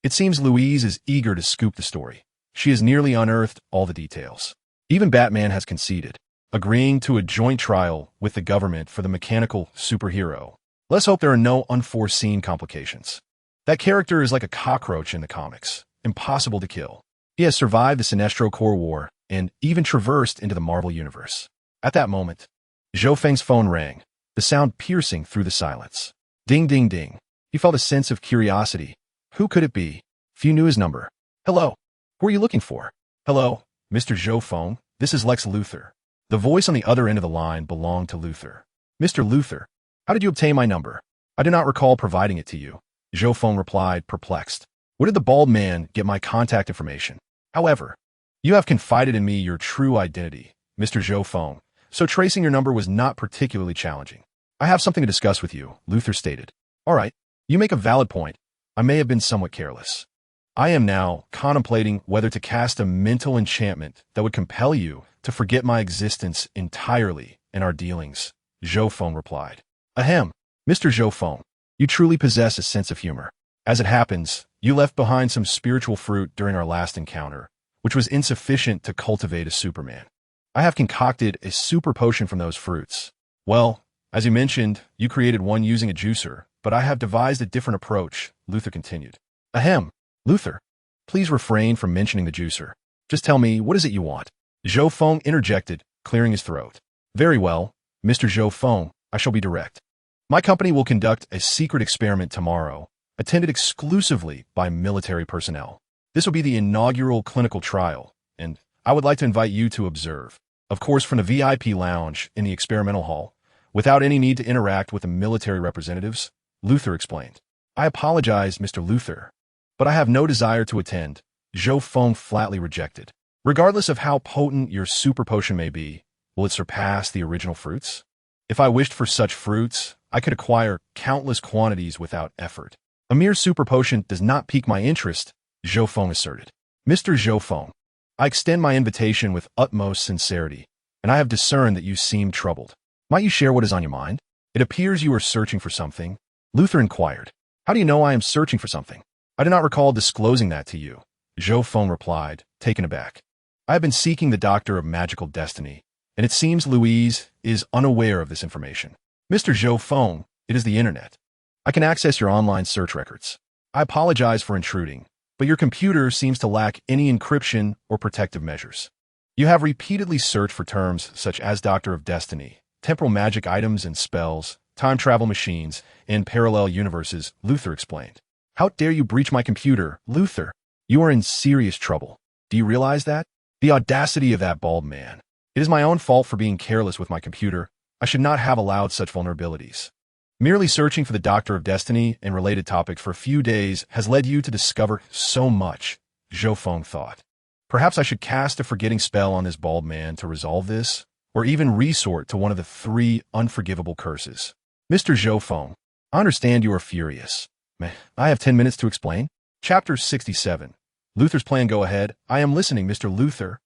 It seems Louise is eager to scoop the story. She has nearly unearthed all the details. Even Batman has conceded, agreeing to a joint trial with the government for the mechanical superhero. Let's hope there are no unforeseen complications. That character is like a cockroach in the comics, impossible to kill. He has survived the Sinestro Corps War and even traversed into the Marvel Universe. At that moment, Zhou Feng's phone rang, the sound piercing through the silence. Ding, ding, ding. He felt a sense of curiosity. Who could it be? Few knew his number. Hello. Who are you looking for? Hello, Mr. Zhou Feng. This is Lex Luthor. The voice on the other end of the line belonged to Luthor. Mr. Luthor, how did you obtain my number? I do not recall providing it to you. Zhou Feng replied, perplexed. Where did the bald man get my contact information? However, you have confided in me your true identity, Mr. Zhou Feng, so tracing your number was not particularly challenging. I have something to discuss with you, Luthor stated. All right, you make a valid point. I may have been somewhat careless. I am now contemplating whether to cast a mental enchantment that would compel you to forget my existence entirely in our dealings, Zhou Feng replied. Ahem, Mr. Zhou Feng, you truly possess a sense of humor. As it happens, you left behind some spiritual fruit during our last encounter, which was insufficient to cultivate a Superman. I have concocted a super potion from those fruits. Well, as you mentioned, you created one using a juicer, but I have devised a different approach, Luthor continued. Ahem, Luthor, please refrain from mentioning the juicer. Just tell me, what is it you want? Zhou Feng interjected, clearing his throat. Very well, Mr. Zhou Feng, I shall be direct. My company will conduct a secret experiment tomorrow, attended exclusively by military personnel. This will be the inaugural clinical trial, and I would like to invite you to observe. Of course, from the VIP lounge in the experimental hall, without any need to interact with the military representatives, Luthor explained. I apologize, Mr. Luthor, but I have no desire to attend, Zhou Feng flatly rejected. Regardless of how potent your super potion may be, will it surpass the original fruits? If I wished for such fruits, I could acquire countless quantities without effort. A mere super potion does not pique my interest, Zhou Feng asserted. Mr. Zhou Feng, I extend my invitation with utmost sincerity, and I have discerned that you seem troubled. Might you share what is on your mind? It appears you are searching for something. Luthor inquired. How do you know I am searching for something? I do not recall disclosing that to you, Zhou Feng replied, taken aback. I have been seeking the Doctor of Magical Destiny, and it seems Louise is unaware of this information. Mr. Zhou Feng, it is the internet. I can access your online search records. I apologize for intruding, but your computer seems to lack any encryption or protective measures. You have repeatedly searched for terms such as Doctor of Destiny, temporal magic items and spells, time travel machines, and parallel universes, Luthor explained. How dare you breach my computer, Luthor? You are in serious trouble. Do you realize that? The audacity of that bald man. It is my own fault for being careless with my computer. I should not have allowed such vulnerabilities. Merely searching for the Doctor of Destiny and related topics for a few days has led you to discover so much, Zhou Feng thought. Perhaps I should cast a forgetting spell on this bald man to resolve this, or even resort to one of the 3 unforgivable curses. Mr. Zhou Feng, I understand you are furious. I have 10 minutes to explain. Chapter 67. Luthor's plan. Go ahead. I am listening, Mr. Luthor.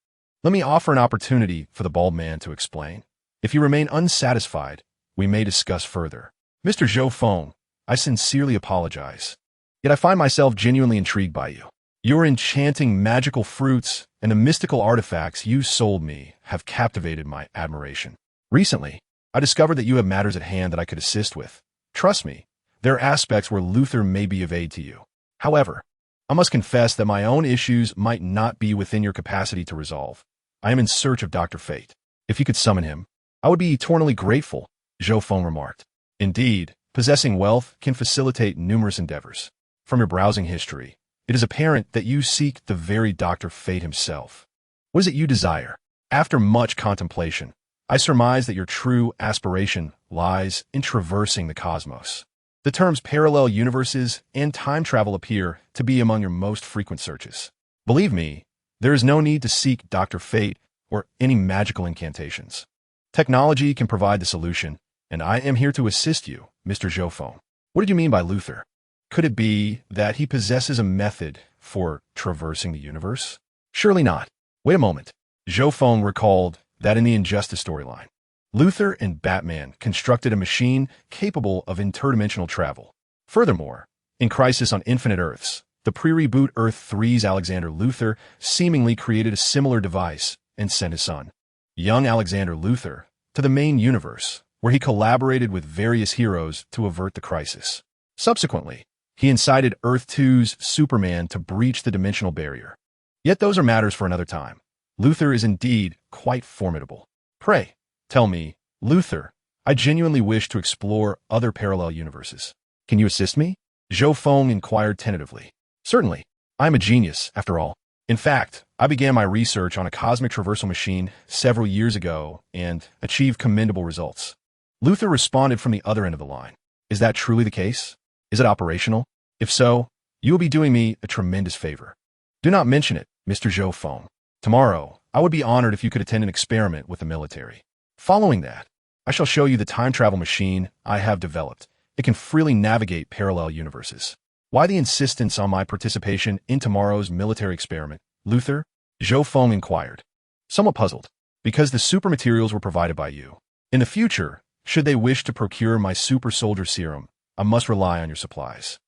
Let me offer an opportunity for the bald man to explain. If you remain unsatisfied, we may discuss further. Mr. Zhou Feng, I sincerely apologize. Yet I find myself genuinely intrigued by you. Your enchanting magical fruits and the mystical artifacts you sold me have captivated my admiration. Recently, I discovered that you have matters at hand that I could assist with. Trust me, there are aspects where Luthor may be of aid to you. However, I must confess that my own issues might not be within your capacity to resolve. I am in search of Dr. Fate. If you could summon him, I would be eternally grateful, Zhou Feng remarked. Indeed, possessing wealth can facilitate numerous endeavors. From your browsing history, it is apparent that you seek the very Dr. Fate himself. What is it you desire? After much contemplation, I surmise that your true aspiration lies in traversing the cosmos. The terms parallel universes and time travel appear to be among your most frequent searches. Believe me, there is no need to seek Dr. Fate or any magical incantations. Technology can provide the solution, and I am here to assist you, Mr. Zhou Feng. What did you mean by Luthor? Could it be that he possesses a method for traversing the universe? Surely not. Wait a moment. Zhou Feng recalled that in the Injustice storyline, Luthor and Batman constructed a machine capable of interdimensional travel. Furthermore, in Crisis on Infinite Earths, The pre-reboot Earth 3's Alexander Luthor seemingly created a similar device and sent his son, young Alexander Luthor, to the main universe, where he collaborated with various heroes to avert the crisis. Subsequently, he incited Earth 2's Superman to breach the dimensional barrier. Yet those are matters for another time. Luthor is indeed quite formidable. Pray, tell me, Luthor, I genuinely wish to explore other parallel universes. Can you assist me? Zhou Feng inquired tentatively. Certainly. I am a genius, after all. In fact, I began my research on a cosmic traversal machine several years ago and achieved commendable results. Luthor responded from the other end of the line. Is that truly the case? Is it operational? If so, you will be doing me a tremendous favor. Do not mention it, Mr. Zhou Feng. Tomorrow, I would be honored if you could attend an experiment with the military. Following that, I shall show you the time travel machine I have developed. It can freely navigate parallel universes. Why the insistence on my participation in tomorrow's military experiment, Luthor? Zhou Feng inquired. Somewhat puzzled. Because the super materials were provided by you. In the future, should they wish to procure my super soldier serum, I must rely on your supplies.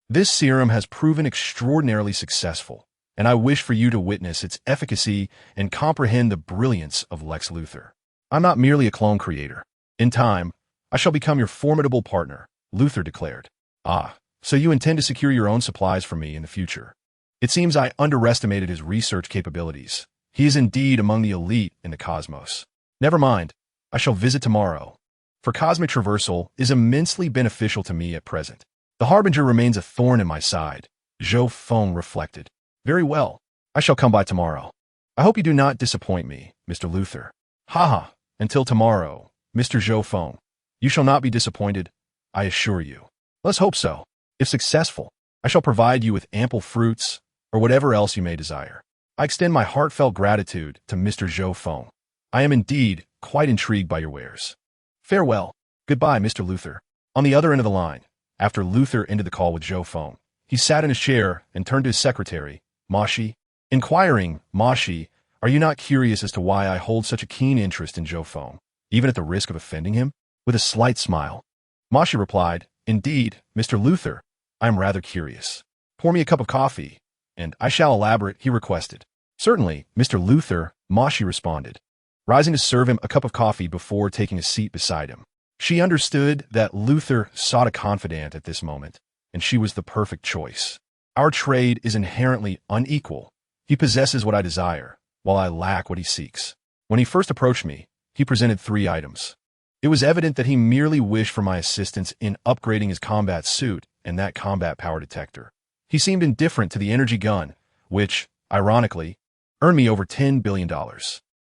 This serum has proven extraordinarily successful, and I wish for you to witness its efficacy and comprehend the brilliance of Lex Luthor. I'm not merely a clone creator. In time, I shall become your formidable partner, Luthor declared. Ah, so you intend to secure your own supplies for me in the future. It seems I underestimated his research capabilities. He is indeed among the elite in the cosmos. Never mind, I shall visit tomorrow. For cosmic traversal is immensely beneficial to me at present. The Harbinger remains a thorn in my side, Zhou Feng reflected. Very well, I shall come by tomorrow. I hope you do not disappoint me, Mr. Luthor. Haha, until tomorrow, Mr. Zhou Feng. You shall not be disappointed, I assure you. Let's hope so. If successful, I shall provide you with ample fruits, or whatever else you may desire. I extend my heartfelt gratitude to Mr. Zhou Feng. I am indeed quite intrigued by your wares. Farewell. Goodbye, Mr. Luthor. On the other end of the line, after Luthor ended the call with Zhou Feng, he sat in his chair and turned to his secretary, Mashi, inquiring, Mashi, are you not curious as to why I hold such a keen interest in Zhou Feng, even at the risk of offending him? With a slight smile, Mashi replied, Indeed, Mr. Luthor, I am rather curious. Pour me a cup of coffee, and I shall elaborate, he requested. Certainly, Mr. Luthor, Mashi responded, rising to serve him a cup of coffee before taking a seat beside him. She understood that Luthor sought a confidant at this moment, and she was the perfect choice. Our trade is inherently unequal. He possesses what I desire, while I lack what he seeks. When he first approached me, he presented 3 items. It was evident that he merely wished for my assistance in upgrading his combat suit and that combat power detector. He seemed indifferent to the energy gun, which, ironically, earned me over $10 billion.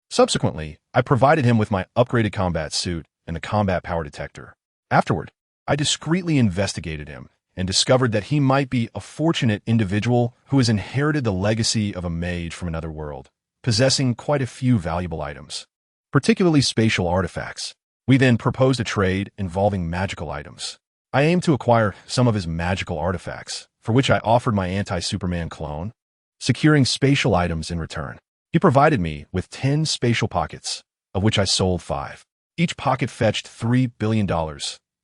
Subsequently, I provided him with my upgraded combat suit and the combat power detector. Afterward, I discreetly investigated him and discovered that he might be a fortunate individual who has inherited the legacy of a mage from another world, possessing quite a few valuable items, particularly spatial artifacts. We then proposed a trade involving magical items. I aimed to acquire some of his magical artifacts, for which I offered my anti-Superman clone, securing spatial items in return. He provided me with 10 spatial pockets, of which I sold 5. Each pocket fetched $3 billion,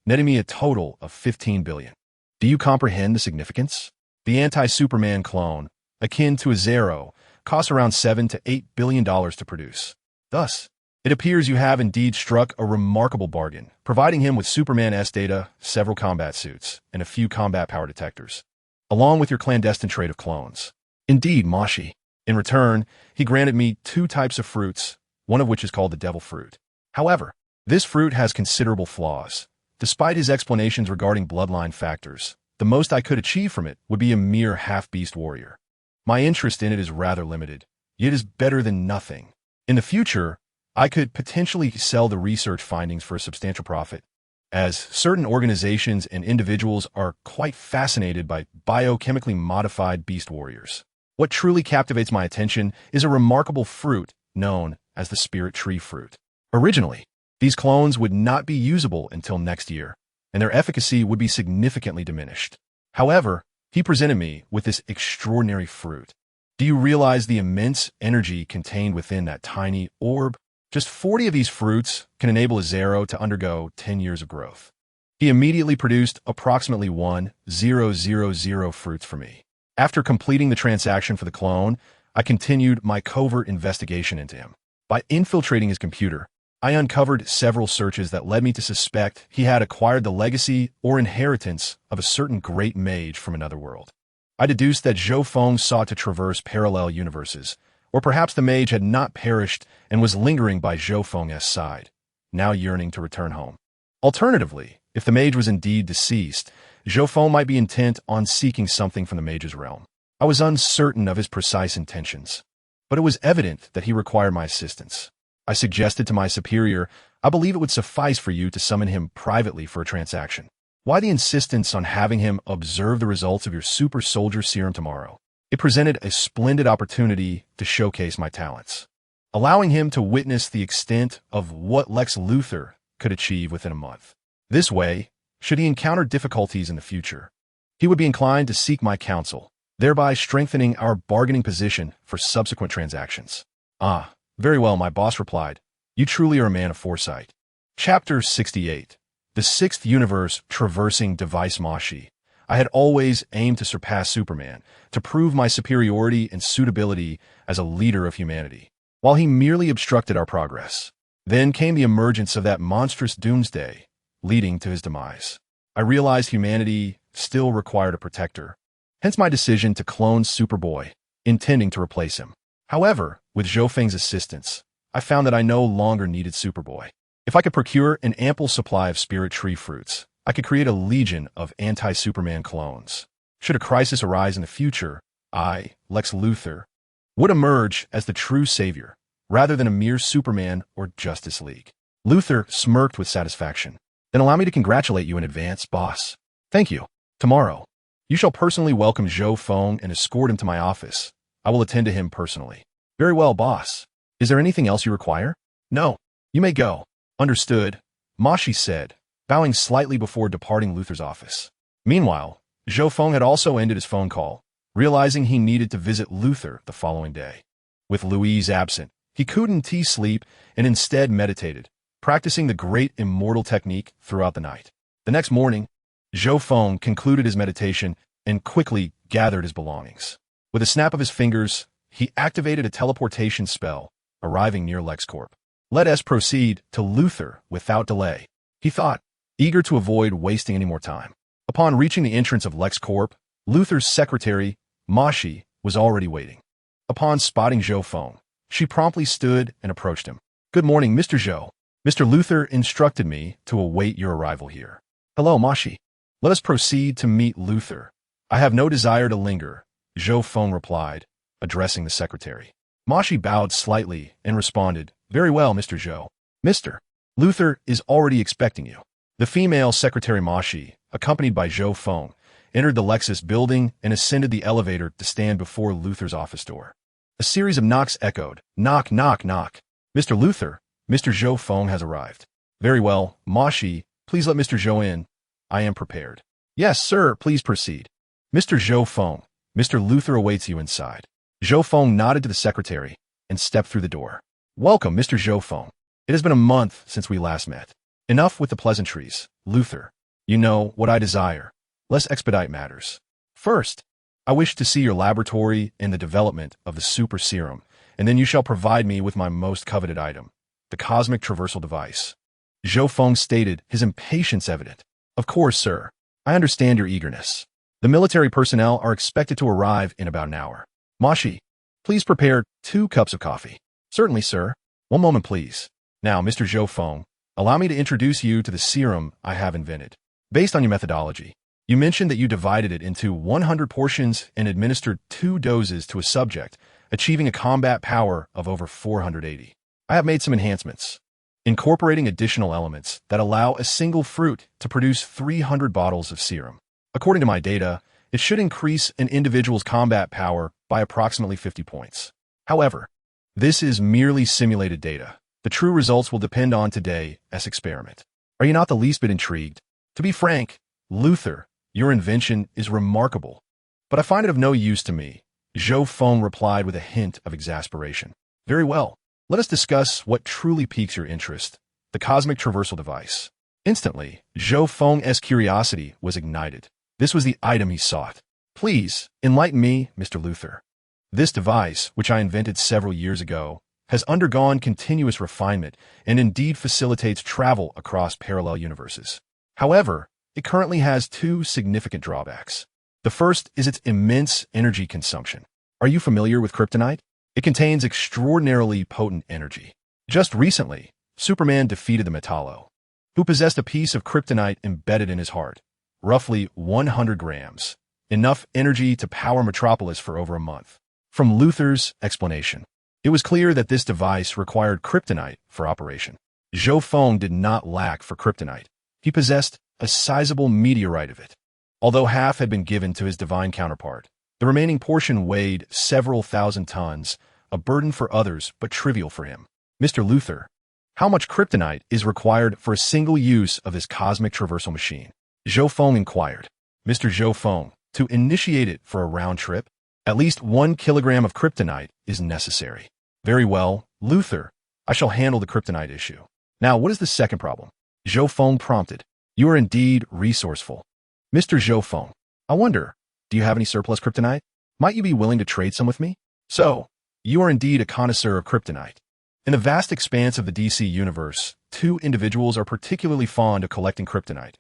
netting me a total of $15 billion. Do you comprehend the significance? The anti-Superman clone, akin to a Zero, costs around $7 to $8 billion to produce. Thus, it appears you have indeed struck a remarkable bargain, providing him with Superman S data, several combat suits, and a few combat power detectors, along with your clandestine trade of clones. Indeed, Mashi. In return, he granted me 2 types of fruits, one of which is called the devil fruit. However, this fruit has considerable flaws. Despite his explanations regarding bloodline factors, the most I could achieve from it would be a mere half-beast warrior. My interest in it is rather limited, yet is better than nothing. In the future, I could potentially sell the research findings for a substantial profit, as certain organizations and individuals are quite fascinated by biochemically modified beast warriors. What truly captivates my attention is a remarkable fruit known as the spirit tree fruit. Originally, these clones would not be usable until next year, and their efficacy would be significantly diminished. However, he presented me with this extraordinary fruit. Do you realize the immense energy contained within that tiny orb? Just 40 of these fruits can enable a Zero to undergo 10 years of growth. He immediately produced approximately 1,000 fruits for me. After completing the transaction for the clone, I continued my covert investigation into him. By infiltrating his computer, I uncovered several searches that led me to suspect he had acquired the legacy or inheritance of a certain great mage from another world. I deduced that Zhou Feng sought to traverse parallel universes, or perhaps the mage had not perished and was lingering by Zhou Feng's side, now yearning to return home. Alternatively, if the mage was indeed deceased, Zhou Feng might be intent on seeking something from the mage's realm. I was uncertain of his precise intentions, but it was evident that he required my assistance. I suggested to my superior, I believe it would suffice for you to summon him privately for a transaction. Why the insistence on having him observe the results of your super soldier serum tomorrow? It presented a splendid opportunity to showcase my talents, allowing him to witness the extent of what Lex Luthor could achieve within a month. This way, should he encounter difficulties in the future, he would be inclined to seek my counsel, thereby strengthening our bargaining position for subsequent transactions. Ah, very well, my boss replied. You truly are a man of foresight. Chapter 68. The Sixth Universe Traversing Device Mashi. I had always aimed to surpass Superman, to prove my superiority and suitability as a leader of humanity, while he merely obstructed our progress. Then came the emergence of that monstrous Doomsday, leading to his demise. I realized humanity still required a protector, hence my decision to clone Superboy, intending to replace him. However, with Zhou Feng's assistance, I found that I no longer needed Superboy. If I could procure an ample supply of spirit tree fruits, I could create a legion of anti-Superman clones. Should a crisis arise in the future, I, Lex Luthor, would emerge as the true savior, rather than a mere Superman or Justice League. Luthor smirked with satisfaction. Then allow me to congratulate you in advance, boss. Thank you. Tomorrow, you shall personally welcome Zhou Feng and escort him to my office. I will attend to him personally. Very well, boss. Is there anything else you require? No. You may go. Understood, Mashi said, bowing slightly before departing Luthor's office. Meanwhile, Zhou Feng had also ended his phone call, realizing he needed to visit Luthor the following day. With Louise absent, he couldn't sleep and instead meditated, practicing the great immortal technique throughout the night. The next morning, Zhou Feng concluded his meditation and quickly gathered his belongings. With a snap of his fingers, he activated a teleportation spell, arriving near LexCorp. Let us proceed to Luthor without delay, he thought, eager to avoid wasting any more time. Upon reaching the entrance of LexCorp, Luthor's secretary, Mashi, was already waiting. Upon spotting Zhou Feng, she promptly stood and approached him. Good morning, Mr. Zhou. Mr. Luthor instructed me to await your arrival here. Hello, Mashi. Let us proceed to meet Luthor. I have no desire to linger, Zhou Feng replied, addressing the secretary. Mashi bowed slightly and responded, Very well, Mr. Zhou. Mr. Luthor is already expecting you. The female secretary Mashi, accompanied by Zhou Feng, entered the Lexus building and ascended the elevator to stand before Luthor's office door. A series of knocks echoed. Knock, knock, knock. Mr. Luthor, Mr. Zhou Feng has arrived. Very well, Mashi, please let Mr. Zhou in. I am prepared. Yes, sir, please proceed. Mr. Zhou Feng, Mr. Luthor awaits you inside. Zhou Feng nodded to the secretary and stepped through the door. Welcome, Mr. Zhou Feng. It has been a month since we last met. Enough with the pleasantries, Luthor. You know what I desire. Let's expedite matters. First, I wish to see your laboratory and the development of the super serum, and then you shall provide me with my most coveted item, the cosmic traversal device. Zhou Feng stated, his impatience evident. Of course, sir. I understand your eagerness. The military personnel are expected to arrive in about an hour. Mashi, please prepare 2 cups of coffee. Certainly, sir. One moment, please. Now, Mr. Zhou Feng, allow me to introduce you to the serum I have invented. Based on your methodology, you mentioned that you divided it into 100 portions and administered 2 doses to a subject, achieving a combat power of over 480. I have made some enhancements, incorporating additional elements that allow a single fruit to produce 300 bottles of serum. According to my data, it should increase an individual's combat power by approximately 50 points. However, this is merely simulated data. The true results will depend on today's experiment. Are you not the least bit intrigued? To be frank, Luthor, your invention is remarkable, but I find it of no use to me. Zhou Feng replied with a hint of exasperation. Very well. Let us discuss what truly piques your interest, the cosmic traversal device. Instantly, Zhou Feng's curiosity was ignited. This was the item he sought. Please, enlighten me, Mr. Luther. This device, which I invented several years ago, has undergone continuous refinement and indeed facilitates travel across parallel universes. However, it currently has two significant drawbacks. The first is its immense energy consumption. Are you familiar with kryptonite? It contains extraordinarily potent energy. Just recently, Superman defeated the Metallo, who possessed a piece of kryptonite embedded in his heart, roughly 100 grams, enough energy to power Metropolis for over a month. From Luther's explanation, it was clear that this device required kryptonite for operation. Zhou Feng did not lack for kryptonite. He possessed a sizable meteorite of it. Although half had been given to his divine counterpart, the remaining portion weighed several thousand tons, a burden for others but trivial for him. Mr. Luther, how much kryptonite is required for a single use of this cosmic traversal machine? Zhou Feng inquired. Mr. Zhou Feng, to initiate it for a round trip, at least 1 kilogram of kryptonite is necessary. Very well, Luther. I shall handle the kryptonite issue. Now, what is the second problem? Zhou Feng prompted. You are indeed resourceful. Mr. Zhou Feng, I wonder, do you have any surplus kryptonite? Might you be willing to trade some with me? So, you are indeed a connoisseur of kryptonite. In the vast expanse of the DC universe, two individuals are particularly fond of collecting kryptonite.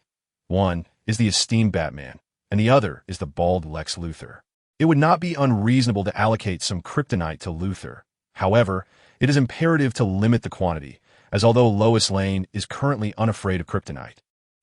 One is the esteemed Batman, and the other is the bald Lex Luthor. It would not be unreasonable to allocate some kryptonite to Luthor. However, it is imperative to limit the quantity, as although Lois Lane is currently unafraid of kryptonite,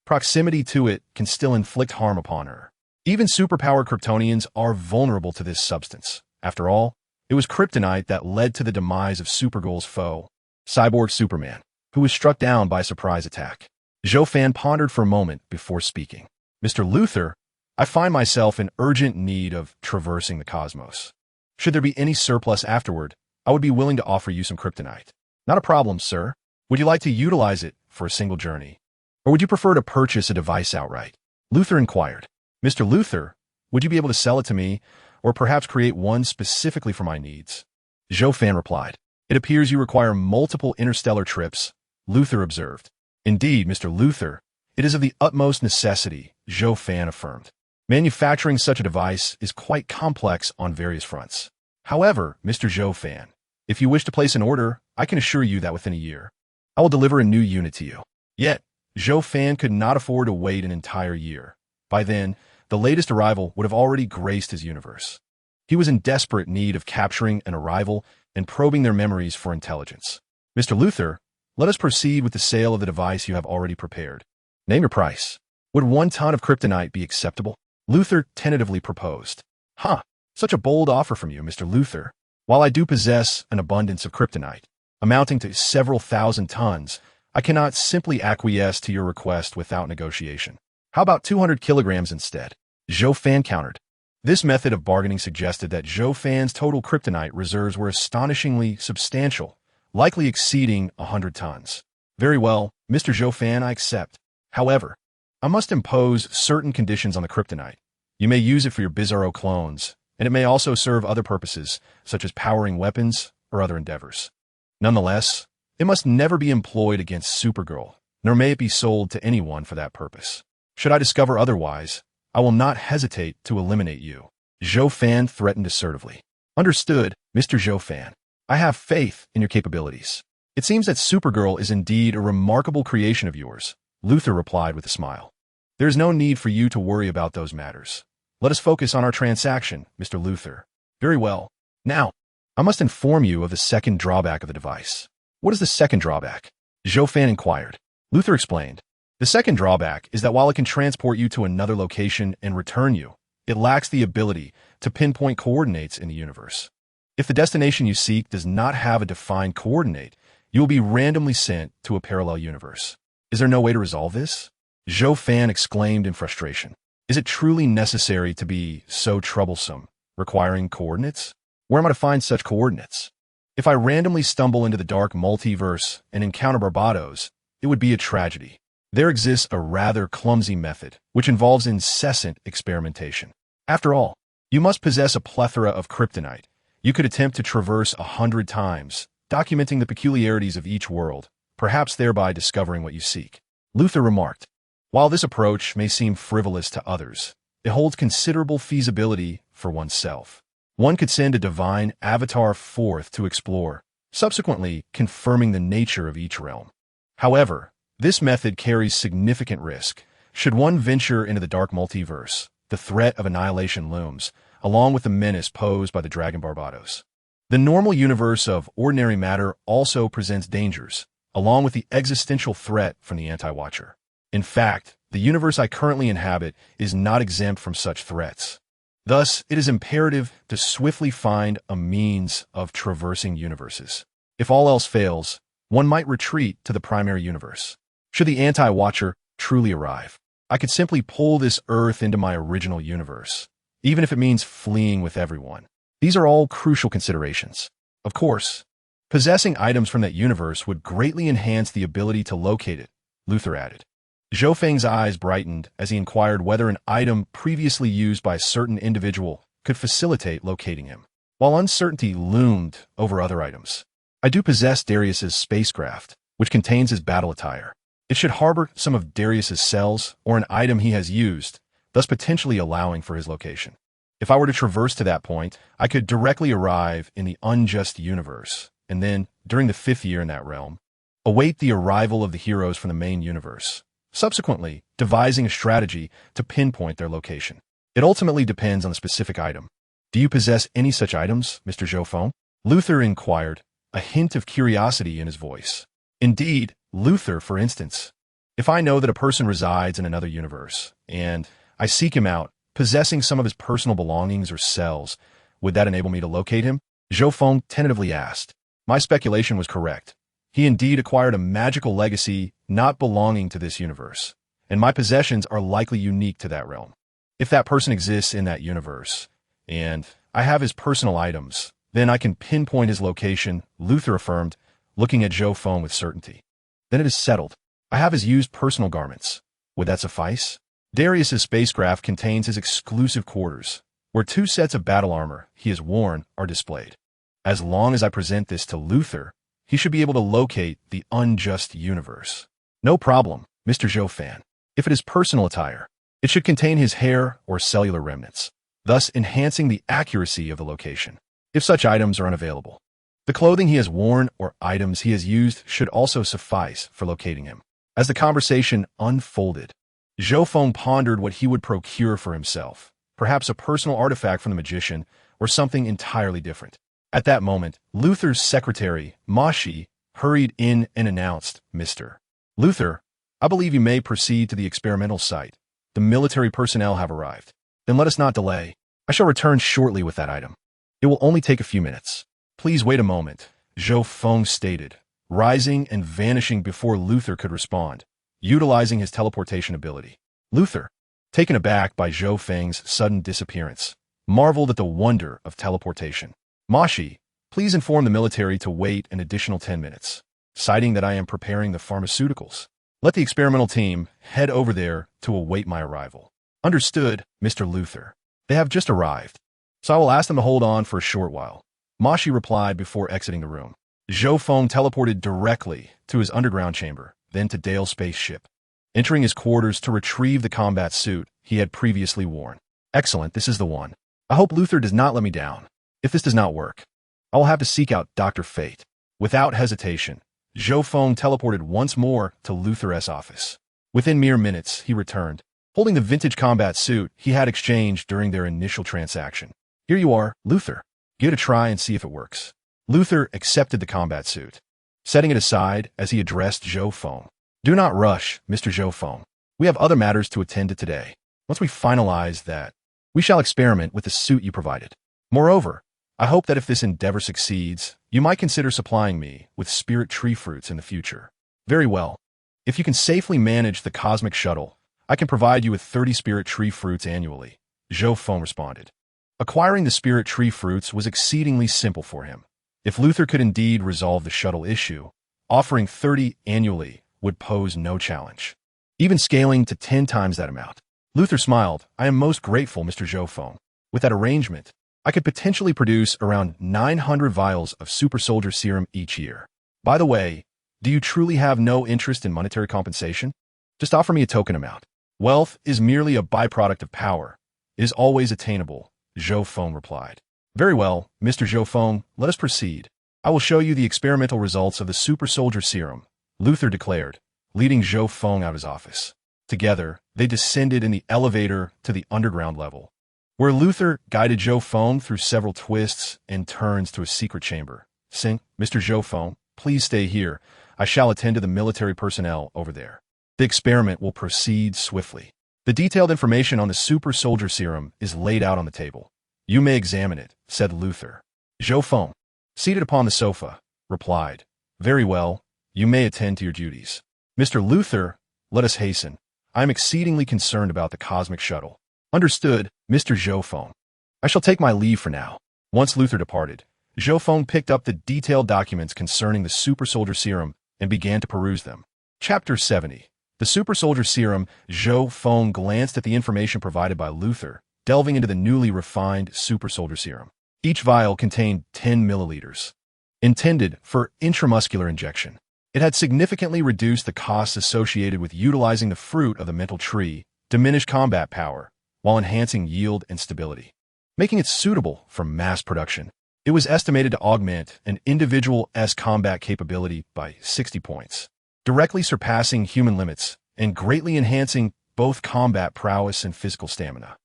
proximity to it can still inflict harm upon her. Even superpowered Kryptonians are vulnerable to this substance. After all, it was kryptonite that led to the demise of Supergirl's foe, Cyborg Superman, who was struck down by a surprise attack. Zhou Feng pondered for a moment before speaking. Mr. Luther, I find myself in urgent need of traversing the cosmos. Should there be any surplus afterward, I would be willing to offer you some kryptonite. Not a problem, sir. Would you like to utilize it for a single journey? Or would you prefer to purchase a device outright? Luther inquired. Mr. Luther, would you be able to sell it to me, or perhaps create one specifically for my needs? Zhou Feng replied. It appears you require multiple interstellar trips, Luther observed. Indeed, Mr. Luther, it is of the utmost necessity, Zhou Feng affirmed. Manufacturing such a device is quite complex on various fronts. However, Mr. Zhou Feng, if you wish to place an order, I can assure you that within a year, I will deliver a new unit to you. Yet, Zhou Feng could not afford to wait an entire year. By then, the latest arrival would have already graced his universe. He was in desperate need of capturing an arrival and probing their memories for intelligence. Mr. Luther, let us proceed with the sale of the device you have already prepared. Name your price. Would 1 ton of kryptonite be acceptable? Luther tentatively proposed. Such a bold offer from you, Mr. Luther. While I do possess an abundance of kryptonite, amounting to several thousand tons, I cannot simply acquiesce to your request without negotiation. How about 200 kilograms instead? Zhou Feng countered. This method of bargaining suggested that Zhou Feng's total kryptonite reserves were astonishingly substantial, likely exceeding 100 tons. Very well, Mr. Zhou Feng, I accept. However, I must impose certain conditions on the kryptonite. You may use it for your bizarro clones, and it may also serve other purposes, such as powering weapons or other endeavors. Nonetheless, it must never be employed against Supergirl, nor may it be sold to anyone for that purpose. Should I discover otherwise, I will not hesitate to eliminate you. Zhou Feng threatened assertively. Understood, Mr. Zhou Feng. I have faith in your capabilities. It seems that Supergirl is indeed a remarkable creation of yours, Luther replied with a smile. There is no need for you to worry about those matters. Let us focus on our transaction, Mr. Luther. Very well. Now, I must inform you of the second drawback of the device. What is the second drawback? Zhou Feng inquired. Luther explained. The second drawback is that while it can transport you to another location and return you, it lacks the ability to pinpoint coordinates in the universe. If the destination you seek does not have a defined coordinate, you will be randomly sent to a parallel universe. Is there no way to resolve this? Zhou Feng exclaimed in frustration. Is it truly necessary to be so troublesome, requiring coordinates? Where am I to find such coordinates? If I randomly stumble into the dark multiverse and encounter Barbados, it would be a tragedy. There exists a rather clumsy method, which involves incessant experimentation. After all, you must possess a plethora of kryptonite. You could attempt to traverse 100 times, documenting the peculiarities of each world, perhaps thereby discovering what you seek. Luther remarked. While this approach may seem frivolous to others, it holds considerable feasibility for oneself. One could send a divine avatar forth to explore, subsequently confirming the nature of each realm. However, this method carries significant risk. Should one venture into the dark multiverse, the threat of annihilation looms, along with the menace posed by the Dragon Barbados. The normal universe of ordinary matter also presents dangers, along with the existential threat from the Anti-Watcher. In fact, the universe I currently inhabit is not exempt from such threats. Thus, it is imperative to swiftly find a means of traversing universes. If all else fails, one might retreat to the primary universe. Should the Anti-Watcher truly arrive, I could simply pull this Earth into my original universe, even if it means fleeing with everyone. These are all crucial considerations. Of course, possessing items from that universe would greatly enhance the ability to locate it, Luther added. Zhou Feng's eyes brightened as he inquired whether an item previously used by a certain individual could facilitate locating him, while uncertainty loomed over other items. I do possess Darius's spacecraft, which contains his battle attire. It should harbor some of Darius's cells or an item he has used, thus potentially allowing for his location. If I were to traverse to that point, I could directly arrive in the unjust universe, and then, during the 5th year in that realm, await the arrival of the heroes from the main universe, subsequently devising a strategy to pinpoint their location. It ultimately depends on the specific item. Do you possess any such items, Mr. Zhou Feng? Luther inquired, a hint of curiosity in his voice. Indeed, Luther, for instance. If I know that a person resides in another universe, and I seek him out, possessing some of his personal belongings or cells, would that enable me to locate him? Zhou Feng tentatively asked. My speculation was correct. He indeed acquired a magical legacy not belonging to this universe, and my possessions are likely unique to that realm. If that person exists in that universe, and I have his personal items, then I can pinpoint his location, Luther affirmed, looking at Zhou Feng with certainty. Then it is settled. I have his used personal garments. Would that suffice? Darius's spacecraft contains his exclusive quarters, where 2 sets of battle armor he has worn are displayed. As long as I present this to Luther, he should be able to locate the unjust universe. No problem, Mr. Zhou Feng. If it is personal attire, it should contain his hair or cellular remnants, thus enhancing the accuracy of the location, if such items are unavailable. The clothing he has worn or items he has used should also suffice for locating him. As the conversation unfolded, Zhou Feng pondered what he would procure for himself, perhaps a personal artifact from the magician or something entirely different. At that moment, Luther's secretary, Ma Shi, hurried in and announced, Mr. Luther, I believe you may proceed to the experimental site. The military personnel have arrived. Then let us not delay. I shall return shortly with that item. It will only take a few minutes. Please wait a moment, Zhou Feng stated, rising and vanishing before Luther could respond, utilizing his teleportation ability. Luther, taken aback by Zhou Feng's sudden disappearance, marveled at the wonder of teleportation. Ma Shi, please inform the military to wait an additional 10 minutes, citing that I am preparing the pharmaceuticals. Let the experimental team head over there to await my arrival. Understood, Mr. Luther. They have just arrived, so I will ask them to hold on for a short while. Ma Shi replied before exiting the room. Zhou Feng teleported directly to his underground chamber, then to Dale's spaceship, entering his quarters to retrieve the combat suit he had previously worn. Excellent, this is the one. I hope Luther does not let me down. If this does not work, I will have to seek out Dr. Fate. Without hesitation, Zhou Feng teleported once more to Luther's office. Within mere minutes, he returned, holding the vintage combat suit he had exchanged during their initial transaction. Here you are, Luther. Give it a try and see if it works. Luther accepted the combat suit, setting it aside as he addressed Zhou Feng. Do not rush, Mr. Zhou Feng. We have other matters to attend to today. Once we finalize that, we shall experiment with the suit you provided. Moreover, I hope that if this endeavor succeeds, you might consider supplying me with spirit tree fruits in the future. Very well. If you can safely manage the cosmic shuttle, I can provide you with 30 spirit tree fruits annually, Zhou Feng responded. Acquiring the spirit tree fruits was exceedingly simple for him. If Luther could indeed resolve the shuttle issue, offering 30 annually would pose no challenge. Even scaling to 10 times that amount. Luther smiled. I am most grateful, Mr. Zhou Feng. With that arrangement, I could potentially produce around 900 vials of super soldier serum each year. By the way, do you truly have no interest in monetary compensation? Just offer me a token amount. Wealth is merely a byproduct of power, is always attainable, Zhou Feng replied. Very well, Mr. Zhou Feng, let us proceed. I will show you the experimental results of the super soldier serum, Luther declared, leading Zhou Feng out of his office. Together, they descended in the elevator to the underground level, where Luther guided Zhou Feng through several twists and turns to a secret chamber. Saying, Mr. Zhou Feng, please stay here. I shall attend to the military personnel over there. The experiment will proceed swiftly. The detailed information on the super soldier serum is laid out on the table. You may examine it, said Luther. Zhou Feng, seated upon the sofa, replied, Very well, you may attend to your duties. Mr. Luther, let us hasten. I am exceedingly concerned about the cosmic shuttle. Understood, Mr. Zhou Feng. I shall take my leave for now. Once Luther departed, Zhou Feng picked up the detailed documents concerning the super soldier serum and began to peruse them. Chapter 70. The super soldier serum. Zhou Feng glanced at the information provided by Luther, delving into the newly refined super soldier serum. Each vial contained 10 milliliters, intended for intramuscular injection. It had significantly reduced the costs associated with utilizing the fruit of the mental tree, diminished combat power, while enhancing yield and stability, making it suitable for mass production. It was estimated to augment an individual's combat capability by 60 points, directly surpassing human limits and greatly enhancing both combat prowess and physical stamina.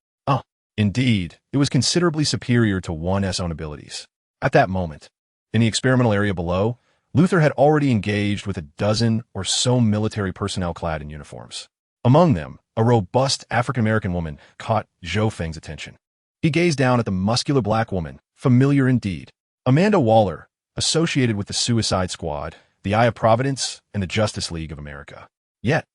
Indeed, it was considerably superior to one's own abilities. At that moment, in the experimental area below, Luther had already engaged with a dozen or so military personnel clad in uniforms. Among them, a robust African-American woman caught Zhou Feng's attention. He gazed down at the muscular black woman, familiar indeed. Amanda Waller, associated with the Suicide Squad, the Eye of Providence, and the Justice League of America. Yet,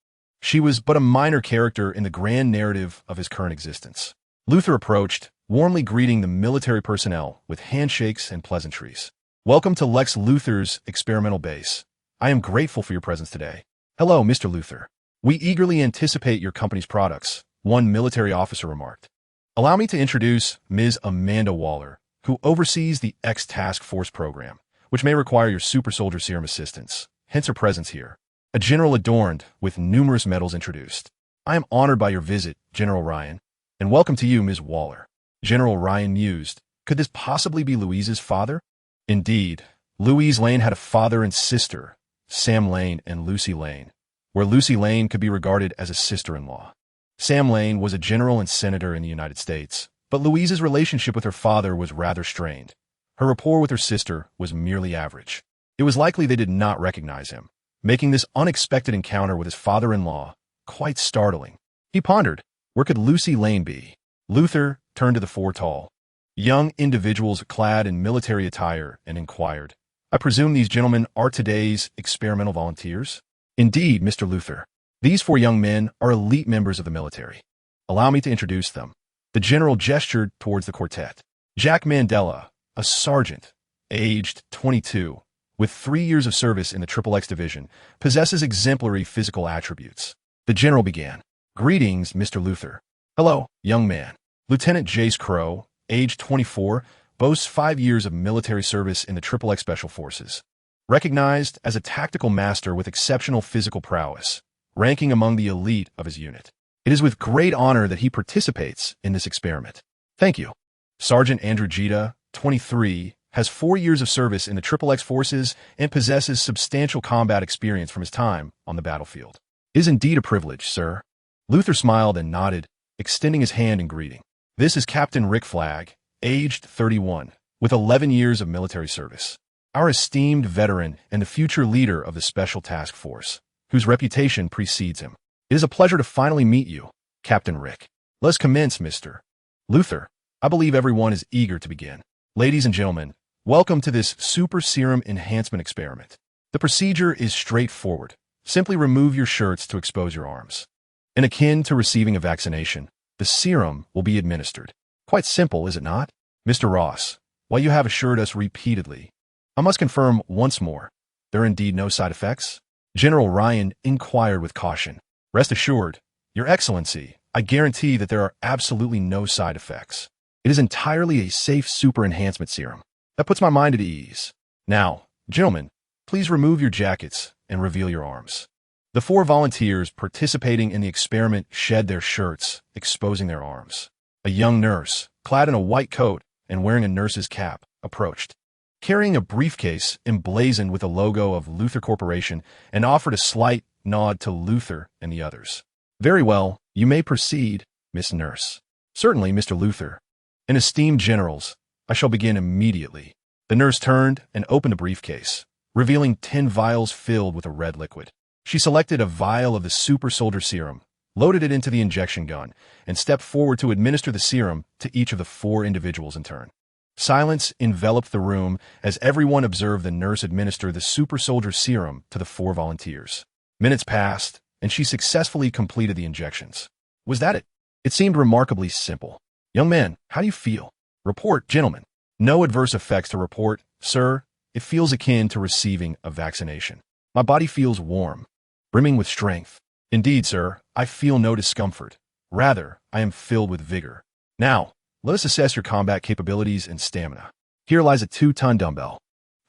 she was but a minor character in the grand narrative of his current existence. Luther approached, warmly greeting the military personnel with handshakes and pleasantries. Welcome to Lex Luthor's experimental base. I am grateful for your presence today. Hello, Mr. Luther. We eagerly anticipate your company's products, one military officer remarked. Allow me to introduce Ms. Amanda Waller, who oversees the X Task Force program, which may require your super soldier serum assistance, hence her presence here. A general adorned with numerous medals introduced. I am honored by your visit, General Ryan. And welcome to you, Ms. Waller. General Ryan mused. Could this possibly be Louise's father? Indeed, Lois Lane had a father and sister, Sam Lane and Lucy Lane, where Lucy Lane could be regarded as a sister-in-law. Sam Lane was a general and senator in the United States, but Louise's relationship with her father was rather strained. Her rapport with her sister was merely average. It was likely they did not recognize him, making this unexpected encounter with his father-in-law quite startling. He pondered, where could Lucy Lane be? Luther turned to the four tall, young individuals clad in military attire and inquired, I presume these gentlemen are today's experimental volunteers? Indeed, Mr. Luther. These four young men are elite members of the military. Allow me to introduce them. The general gestured towards the quartet. Jack Mandela, a sergeant, aged 22, with 3 years of service in the XXX division, possesses exemplary physical attributes. The general began. Greetings, Mr. Luther. Hello, young man. Lieutenant Jace Crow, age 24, boasts 5 years of military service in the XXX Special Forces. Recognized as a tactical master with exceptional physical prowess, ranking among the elite of his unit. It is with great honor that he participates in this experiment. Thank you. Sergeant Andrew Gita, 23, has 4 years of service in the XXX forces and possesses substantial combat experience from his time on the battlefield. It is indeed a privilege, sir. Luther smiled and nodded, extending his hand in greeting. This is Captain Rick Flagg, aged 31, with 11 years of military service. Our esteemed veteran and the future leader of the Special Task Force, whose reputation precedes him. It is a pleasure to finally meet you, Captain Rick. Let's commence, Mr. Luther. I believe everyone is eager to begin. Ladies and gentlemen, welcome to this Super Serum Enhancement Experiment. The procedure is straightforward. Simply remove your shirts to expose your arms. And akin to receiving a vaccination, the serum will be administered. Quite simple, is it not? Mr. Ross, while you have assured us repeatedly, I must confirm once more, there are indeed no side effects? General Ryan inquired with caution. Rest assured, Your Excellency, I guarantee that there are absolutely no side effects. It is entirely a safe super enhancement serum. That puts my mind at ease. Now, gentlemen, please remove your jackets and reveal your arms. The 4 volunteers participating in the experiment shed their shirts, exposing their arms. A young nurse, clad in a white coat and wearing a nurse's cap, approached, carrying a briefcase emblazoned with the logo of Luther Corporation, and offered a slight nod to Luther and the others. "Very well, you may proceed, Miss Nurse." "Certainly, Mr. Luther. And esteemed generals, I shall begin immediately." The nurse turned and opened a briefcase, revealing 10 vials filled with a red liquid. She selected a vial of the super soldier serum, loaded it into the injection gun, and stepped forward to administer the serum to each of the 4 individuals in turn. Silence enveloped the room as everyone observed the nurse administer the super soldier serum to the 4 volunteers. Minutes passed, and she successfully completed the injections. Was that it? It seemed remarkably simple. "Young man, how do you feel?" "Report, gentlemen. No adverse effects to report, sir. It feels akin to receiving a vaccination. My body feels warm, brimming with strength. Indeed, sir, I feel no discomfort. Rather, I am filled with vigor. Now, let us assess your combat capabilities and stamina. Here lies a 2-ton dumbbell.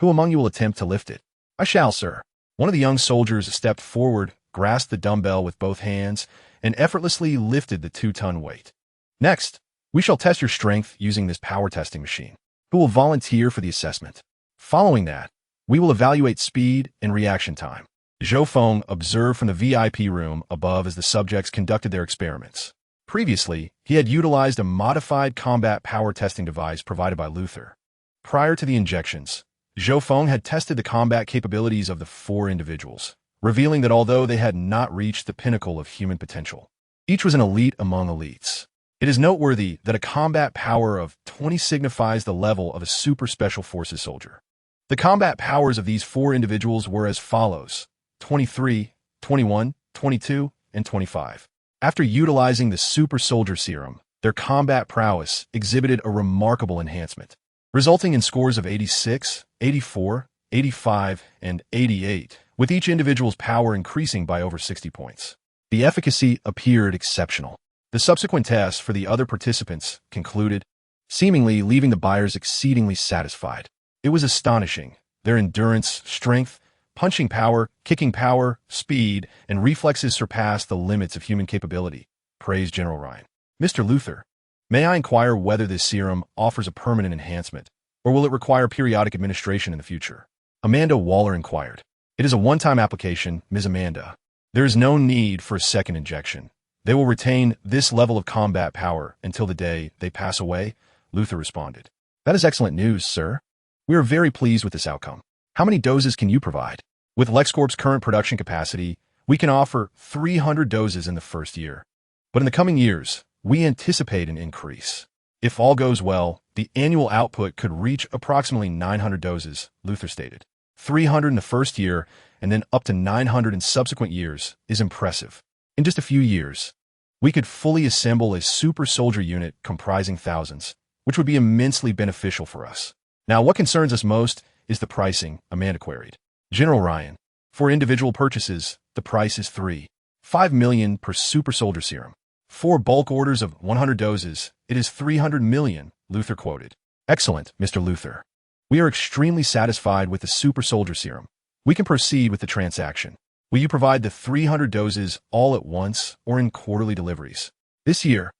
Who among you will attempt to lift it?" "I shall, sir." One of the young soldiers stepped forward, grasped the dumbbell with both hands, and effortlessly lifted the 2-ton weight. "Next, we shall test your strength using this power testing machine. Who will volunteer for the assessment? Following that, we will evaluate speed and reaction time." Zhou Feng observed from the VIP room above as the subjects conducted their experiments. Previously, he had utilized a modified combat power testing device provided by Luther. Prior to the injections, Zhou Feng had tested the combat capabilities of the 4 individuals, revealing that although they had not reached the pinnacle of human potential, each was an elite among elites. It is noteworthy that a combat power of 20 signifies the level of a super special forces soldier. The combat powers of these 4 individuals were as follows: 23, 21, 22, and 25. After utilizing the super soldier serum, their combat prowess exhibited a remarkable enhancement, resulting in scores of 86, 84, 85, and 88, with each individual's power increasing by over 60 points. The efficacy appeared exceptional. The subsequent tests for the other participants concluded, seemingly leaving the buyers exceedingly satisfied. It was astonishing. Their endurance, strength, punching power, kicking power, speed, and reflexes surpassed the limits of human capability, praised General Ryan. "Mr. Luther, may I inquire whether this serum offers a permanent enhancement, or will it require periodic administration in the future?" Amanda Waller inquired. "It is a one-time application, Ms. Amanda. There is no need for a second injection. They will retain this level of combat power until the day they pass away," Luther responded. "That is excellent news, sir. We are very pleased with this outcome. How many doses can you provide?" "With LexCorp's current production capacity, we can offer 300 doses in the first year. But in the coming years, we anticipate an increase. If all goes well, the annual output could reach approximately 900 doses, Luther stated. 300 in the first year, and then up to 900 in subsequent years is impressive. In just a few years, we could fully assemble a super soldier unit comprising thousands, which would be immensely beneficial for us. Now, what concerns us most is the pricing," Amanda queried. "General Ryan, for individual purchases, the price is $3.5 million per super soldier serum. For bulk orders of 100 doses, it is $300 million, Luther quoted. "Excellent, Mr. Luther. We are extremely satisfied with the super soldier serum. We can proceed with the transaction. Will you provide the 300 doses all at once or in quarterly deliveries?" "This year,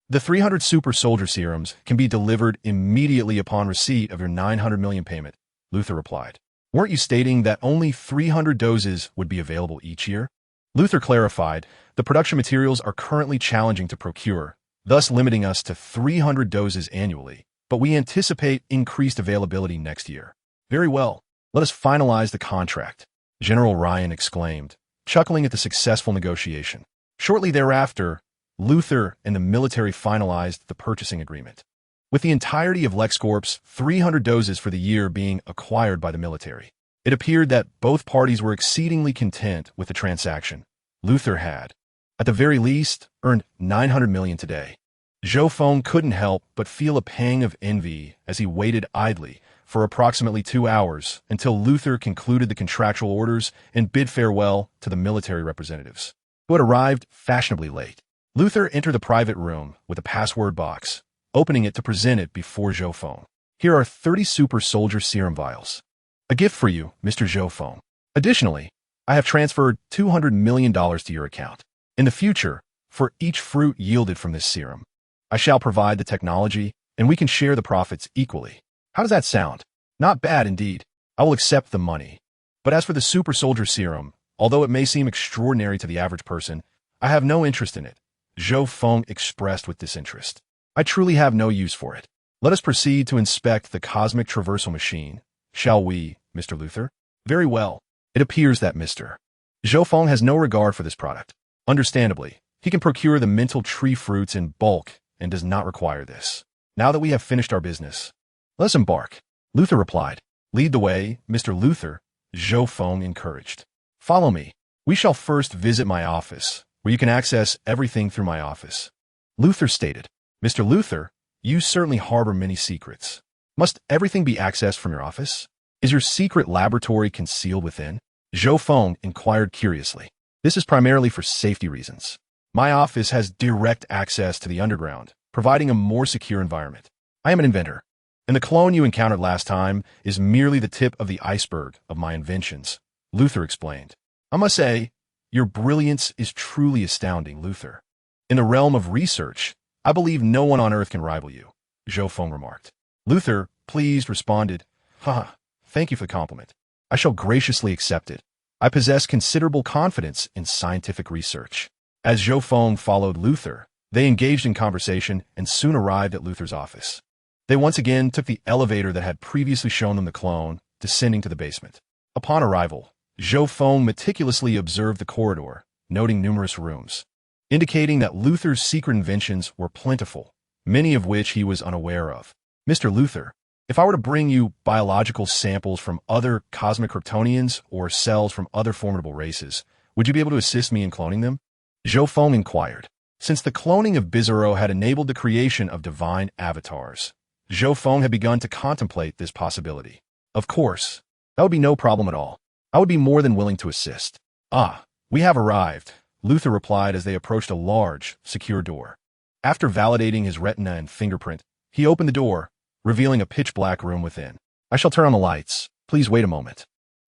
the 300 super soldier serums can be delivered immediately upon receipt of your $900 million payment," Luther replied. "Weren't you stating that only 300 doses would be available each year?" Luther clarified, "The production materials are currently challenging to procure, thus limiting us to 300 doses annually, but we anticipate increased availability next year." "Very well, let us finalize the contract," General Ryan exclaimed, chuckling at the successful negotiation. Shortly thereafter, Luther and the military finalized the purchasing agreement, with the entirety of LexCorp's 300 doses for the year being acquired by the military. It appeared that both parties were exceedingly content with the transaction. Luther had, at the very least, earned $900 million today. Zhou Feng couldn't help but feel a pang of envy as he waited idly for approximately 2 hours until Luther concluded the contractual orders and bid farewell to the military representatives, who had arrived fashionably late. Luther entered the private room with a password box, opening it to present it before Zhou Feng. "Here are 30 super soldier serum vials. A gift for you, Mr. Zhou Feng. Additionally, I have transferred $200 million to your account. In the future, for each fruit yielded from this serum, I shall provide the technology, and we can share the profits equally. How does that sound? Not bad indeed. I will accept the money. But as for the super soldier serum, although it may seem extraordinary to the average person, I have no interest in it. Zhou Feng expressed with disinterest. I truly have no use for it. Let us proceed to inspect the cosmic traversal machine. Shall we, Mr. Luther? Very well. It appears that Mr. Zhou Feng has no regard for this product. Understandably, he can procure the mental tree fruits in bulk and does not require this. Now that we have finished our business, let us embark. Luther replied. Lead the way, Mr. Luther, Zhou Feng encouraged. Follow me. We shall first visit my office, where you can access everything through my office. Luther stated. Mr. Luther, you certainly harbor many secrets. Must everything be accessed from your office? Is your secret laboratory concealed within? Zhou Feng inquired curiously. This is primarily for safety reasons. My office has direct access to the underground, providing a more secure environment. I am an inventor, and the clone you encountered last time is merely the tip of the iceberg of my inventions, Luther explained. I must say, your brilliance is truly astounding, Luther. In the realm of research, I believe no one on Earth can rival you, Zhou Feng remarked. Luther, pleased, responded, Haha, thank you for the compliment. I shall graciously accept it. I possess considerable confidence in scientific research. As Zhou Feng followed Luther, they engaged in conversation and soon arrived at Luther's office. They once again took the elevator that had previously shown them the clone, descending to the basement. Upon arrival, Zhou Feng meticulously observed the corridor, noting numerous rooms, indicating that Luther's secret inventions were plentiful, many of which he was unaware of. Mr. Luther, if I were to bring you biological samples from other cosmic Kryptonians or cells from other formidable races, would you be able to assist me in cloning them? Zhou Feng inquired. Since the cloning of Bizarro had enabled the creation of divine avatars, Zhou Feng had begun to contemplate this possibility. Of course, that would be no problem at all. I would be more than willing to assist. Ah, we have arrived, Luther replied as they approached a large, secure door. After validating his retina and fingerprint, he opened the door, revealing a pitch-black room within. I shall turn on the lights. Please wait a moment.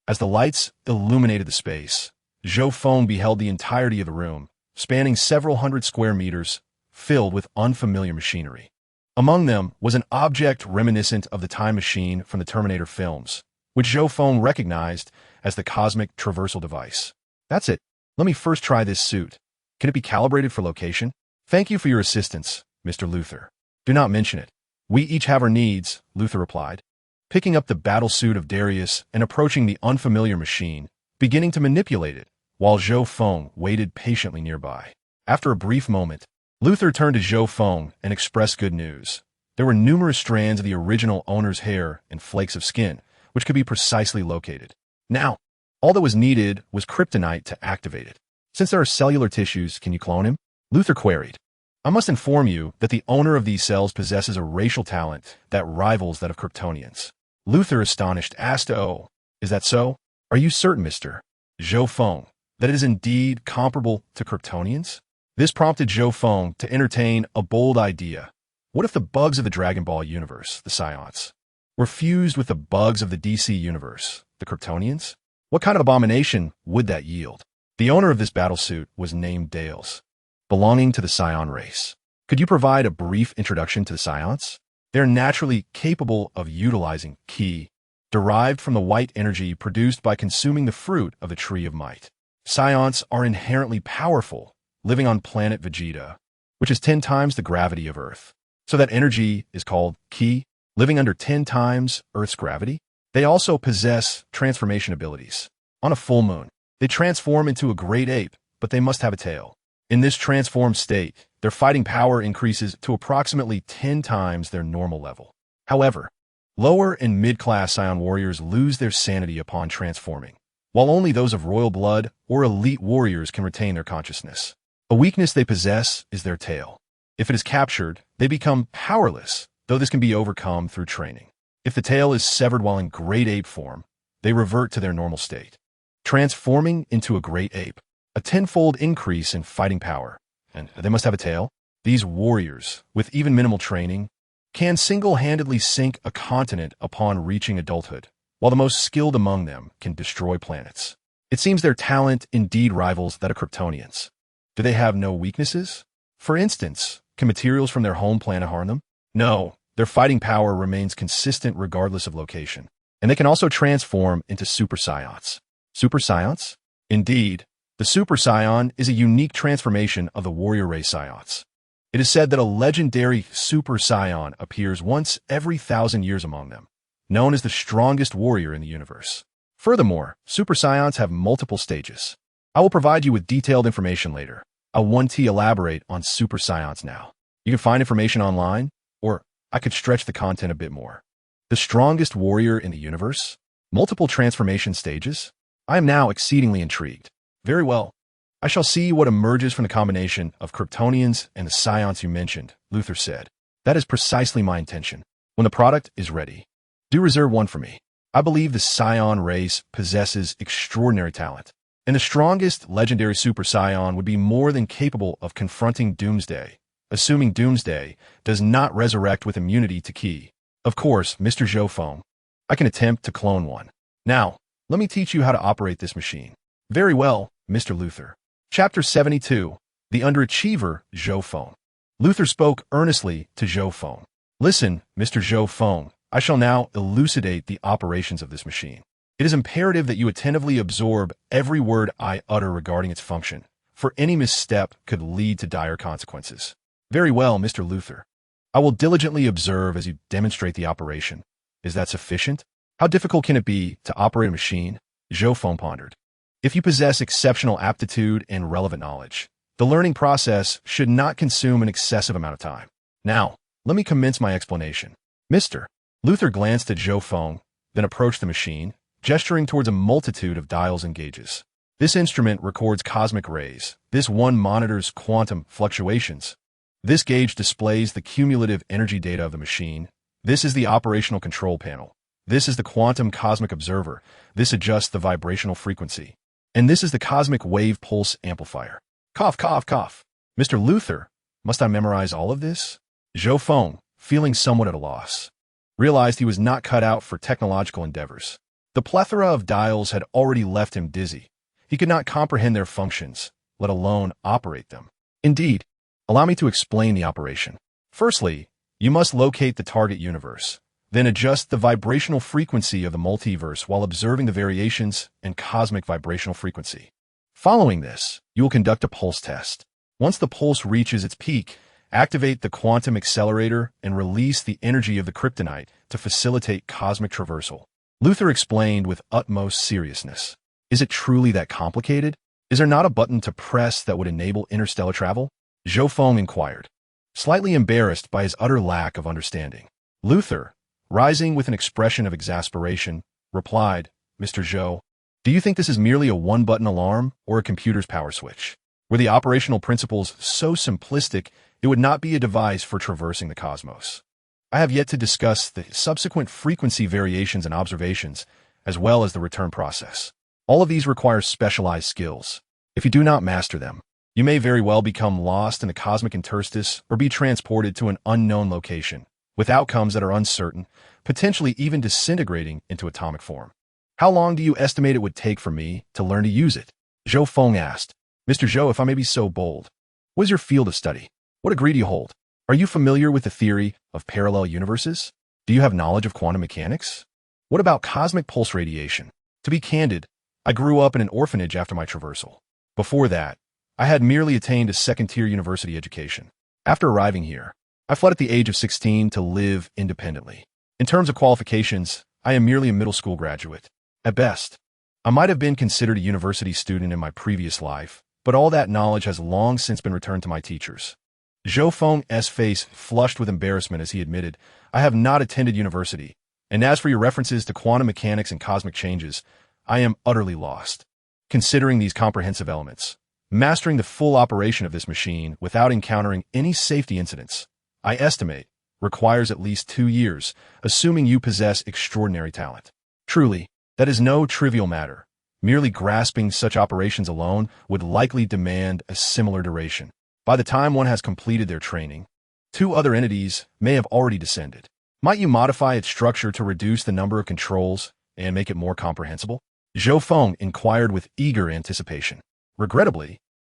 As the lights illuminated the space, Zhou Feng beheld the entirety of the room, spanning several hundred square meters, filled with unfamiliar machinery. Among them was an object reminiscent of the time machine from the Terminator films, which Zhou Feng recognized as the cosmic traversal device. That's it. Let me first try this suit. Can it be calibrated for location? Thank you for your assistance, Mr. Luther. Do not mention it. We each have our needs, Luther replied, picking up the battle suit of Darius and approaching the unfamiliar machine, beginning to manipulate it, while Zhou Feng waited patiently nearby. After a brief moment, Luther turned to Zhou Feng and expressed good news. There were numerous strands of the original owner's hair and flakes of skin, which could be precisely located. Now, all that was needed was kryptonite to activate it. Since there are cellular tissues, can you clone him? Luther queried. I must inform you that the owner of these cells possesses a racial talent that rivals that of Kryptonians. Luther, astonished, asked, Oh, is that so? Are you certain, Mr. Zhou Feng, that it is indeed comparable to Kryptonians? This prompted Zhou Feng to entertain a bold idea. What if the bugs of the Dragon Ball universe, the Psions, were fused with the bugs of the DC universe, the Kryptonians? What kind of abomination would that yield? The owner of this battlesuit was named Dales, belonging to the Psion race. Could you provide a brief introduction to the Psions? They are naturally capable of utilizing ki, derived from the white energy produced by consuming the fruit of the Tree of Might. Psions are inherently powerful, living on planet Vegeta, which is 10 times the gravity of Earth. So that energy is called ki, living under 10 times Earth's gravity. They also possess transformation abilities. On a full moon, they transform into a great ape, but they must have a tail. In this transformed state, their fighting power increases to approximately 10 times their normal level. However, lower and mid-class Psion warriors lose their sanity upon transforming, while only those of royal blood or elite warriors can retain their consciousness. A weakness they possess is their tail. If it is captured, they become powerless, though this can be overcome through training. If the tail is severed while in great ape form, they revert to their normal state, transforming into a great ape. A tenfold increase in fighting power, and they must have a tail. These warriors, with even minimal training, can single-handedly sink a continent upon reaching adulthood, while the most skilled among them can destroy planets. It seems their talent indeed rivals that of Kryptonians. Do they have no weaknesses? For instance, Can materials from their home planet harm them? No, their fighting power remains consistent regardless of location. And they can also transform into super scions. Super scions? Indeed, the super scion is a unique transformation of the warrior race scions. It is said that a legendary super scion appears once every 1,000 years among them, known as the strongest warrior in the universe. Furthermore, super scions have multiple stages. I will provide you with detailed information later. I'll 1T elaborate on super scions now. You can find information online, or I could stretch the content a bit more. The strongest warrior in the universe? Multiple transformation stages? I am now exceedingly intrigued. Very well. I shall see what emerges from the combination of Kryptonians and the scions you mentioned, Luther said. That is precisely my intention. When the product is ready, do reserve one for me. I believe the scion race possesses extraordinary talent, and the strongest legendary super scion would be more than capable of confronting Doomsday, assuming Doomsday does not resurrect with immunity to Ki. Of course, Mr. Zhou Feng, I can attempt to clone one. Now, let me teach you how to operate this machine. Very well, Mr. Luther. Chapter 72, The Underachiever, Zhou Feng. Luther spoke earnestly to Zhou Feng. Listen, Mr. Zhou Feng, I shall now elucidate the operations of this machine. It is imperative that you attentively absorb every word I utter regarding its function, for any misstep could lead to dire consequences. Very well, Mr. Luther. I will diligently observe as you demonstrate the operation. Is that sufficient? How difficult can it be to operate a machine? Zhou Feng pondered. If you possess exceptional aptitude and relevant knowledge, the learning process should not consume an excessive amount of time. Now, let me commence my explanation. Mr. Luther glanced at Zhou Feng, then approached the machine, gesturing towards a multitude of dials and gauges. This instrument records cosmic rays. This one monitors quantum fluctuations. This gauge displays the cumulative energy data of the machine. This is the operational control panel. This is the quantum cosmic observer. This adjusts the vibrational frequency. And this is the cosmic wave pulse amplifier. Cough, cough, cough. Mr. Luther, must I memorize all of this? Zhou Feng, feeling somewhat at a loss, realized he was not cut out for technological endeavors. The plethora of dials had already left him dizzy. He could not comprehend their functions, let alone operate them. Indeed, allow me to explain the operation. Firstly, you must locate the target universe, then adjust the vibrational frequency of the multiverse while observing the variations in cosmic vibrational frequency. Following this, you will conduct a pulse test. Once the pulse reaches its peak, activate the quantum accelerator and release the energy of the kryptonite to facilitate cosmic traversal. Luther explained with utmost seriousness. Is it truly that complicated? Is there not a button to press that would enable interstellar travel? Zhou Feng inquired, slightly embarrassed by his utter lack of understanding. Luther, rising with an expression of exasperation, replied, Mr. Zhou, do you think this is merely a one-button alarm or a computer's power switch? Were the operational principles so simplistic, it would not be a device for traversing the cosmos. I have yet to discuss the subsequent frequency variations and observations, as well as the return process. All of these require specialized skills. If you do not master them, you may very well become lost in the cosmic interstice or be transported to an unknown location, with outcomes that are uncertain, potentially even disintegrating into atomic form. How long do you estimate it would take for me to learn to use it? Zhou Feng asked. Mr. Zhou, if I may be so bold, what is your field of study? What degree do you hold? Are you familiar with the theory of parallel universes? Do you have knowledge of quantum mechanics? What about cosmic pulse radiation? To be candid, I grew up in an orphanage after my traversal. Before that, I had merely attained a second-tier university education. After arriving here, I fled at the age of 16 to live independently. In terms of qualifications, I am merely a middle school graduate. At best, I might have been considered a university student in my previous life, but all that knowledge has long since been returned to my teachers. Zhou Feng's face flushed with embarrassment as he admitted, I have not attended university, and as for your references to quantum mechanics and cosmic changes, I am utterly lost. Considering these comprehensive elements, mastering the full operation of this machine without encountering any safety incidents, I estimate, requires at least 2 years, assuming you possess extraordinary talent. Truly, that is no trivial matter. Merely grasping such operations alone would likely demand a similar duration. By the time one has completed their training, 2 other entities may have already descended. Might you modify its structure to reduce the number of controls and make it more comprehensible? Zhou Feng inquired with eager anticipation. Regrettably,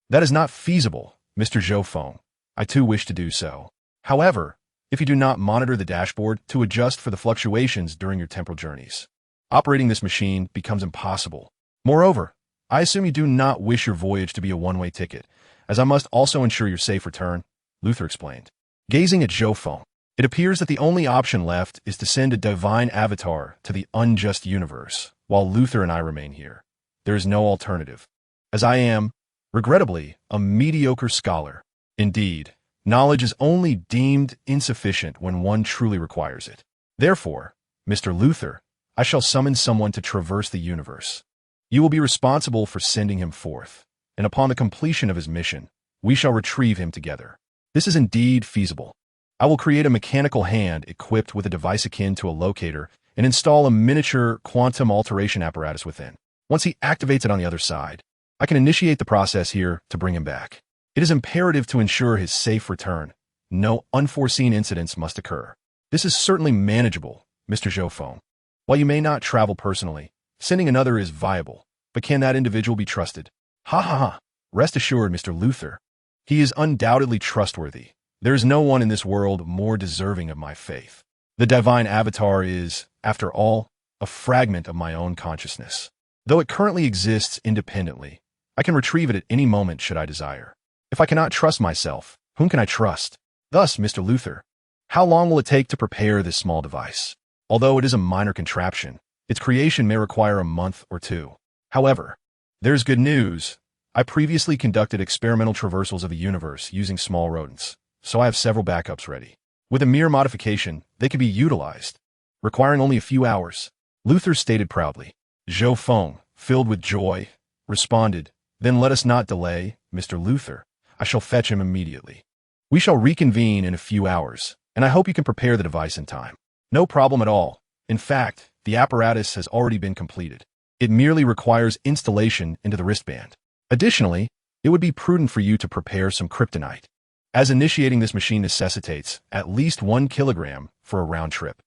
that is not feasible, Mr. Zhou Feng. I too wish to do so. However, if you do not monitor the dashboard to adjust for the fluctuations during your temporal journeys, operating this machine becomes impossible. Moreover, I assume you do not wish your voyage to be a one-way ticket, as I must also ensure your safe return, Luther explained. Gazing at Zhou Feng, it appears that the only option left is to send a divine avatar to the unjust universe, while Luther and I remain here. There is no alternative, as I am, regrettably, a mediocre scholar. Indeed, knowledge is only deemed insufficient when one truly requires it. Therefore, Mr. Luther, I shall summon someone to traverse the universe. You will be responsible for sending him forth, and upon the completion of his mission, we shall retrieve him together. This is indeed feasible. I will create a mechanical hand equipped with a device akin to a locator and install a miniature quantum alteration apparatus within. Once he activates it on the other side, I can initiate the process here to bring him back. It is imperative to ensure his safe return. No unforeseen incidents must occur. This is certainly manageable, Mr. Zhou Feng. While you may not travel personally, sending another is viable, but can that individual be trusted? Ha ha ha. Rest assured, Mr. Luther. He is undoubtedly trustworthy. There is no one in this world more deserving of my faith. The divine avatar is, after all, a fragment of my own consciousness. Though it currently exists independently, I can retrieve it at any moment should I desire. If I cannot trust myself, whom can I trust? Thus, Mr. Luther, how long will it take to prepare this small device? Although it is a minor contraption, its creation may require a month or two. However, there's good news. I previously conducted experimental traversals of the universe using small rodents, so I have several backups ready. With a mere modification, they can be utilized, requiring only a few hours. Luther stated proudly. Zhou Feng, filled with joy, responded, "Then let us not delay, Mr. Luther. I shall fetch him immediately. We shall reconvene in a few hours, and I hope you can prepare the device in time." No problem at all. In fact, the apparatus has already been completed. It merely requires installation into the wristband. Additionally, it would be prudent for you to prepare some kryptonite, as initiating this machine necessitates at least 1 kilogram for a round trip.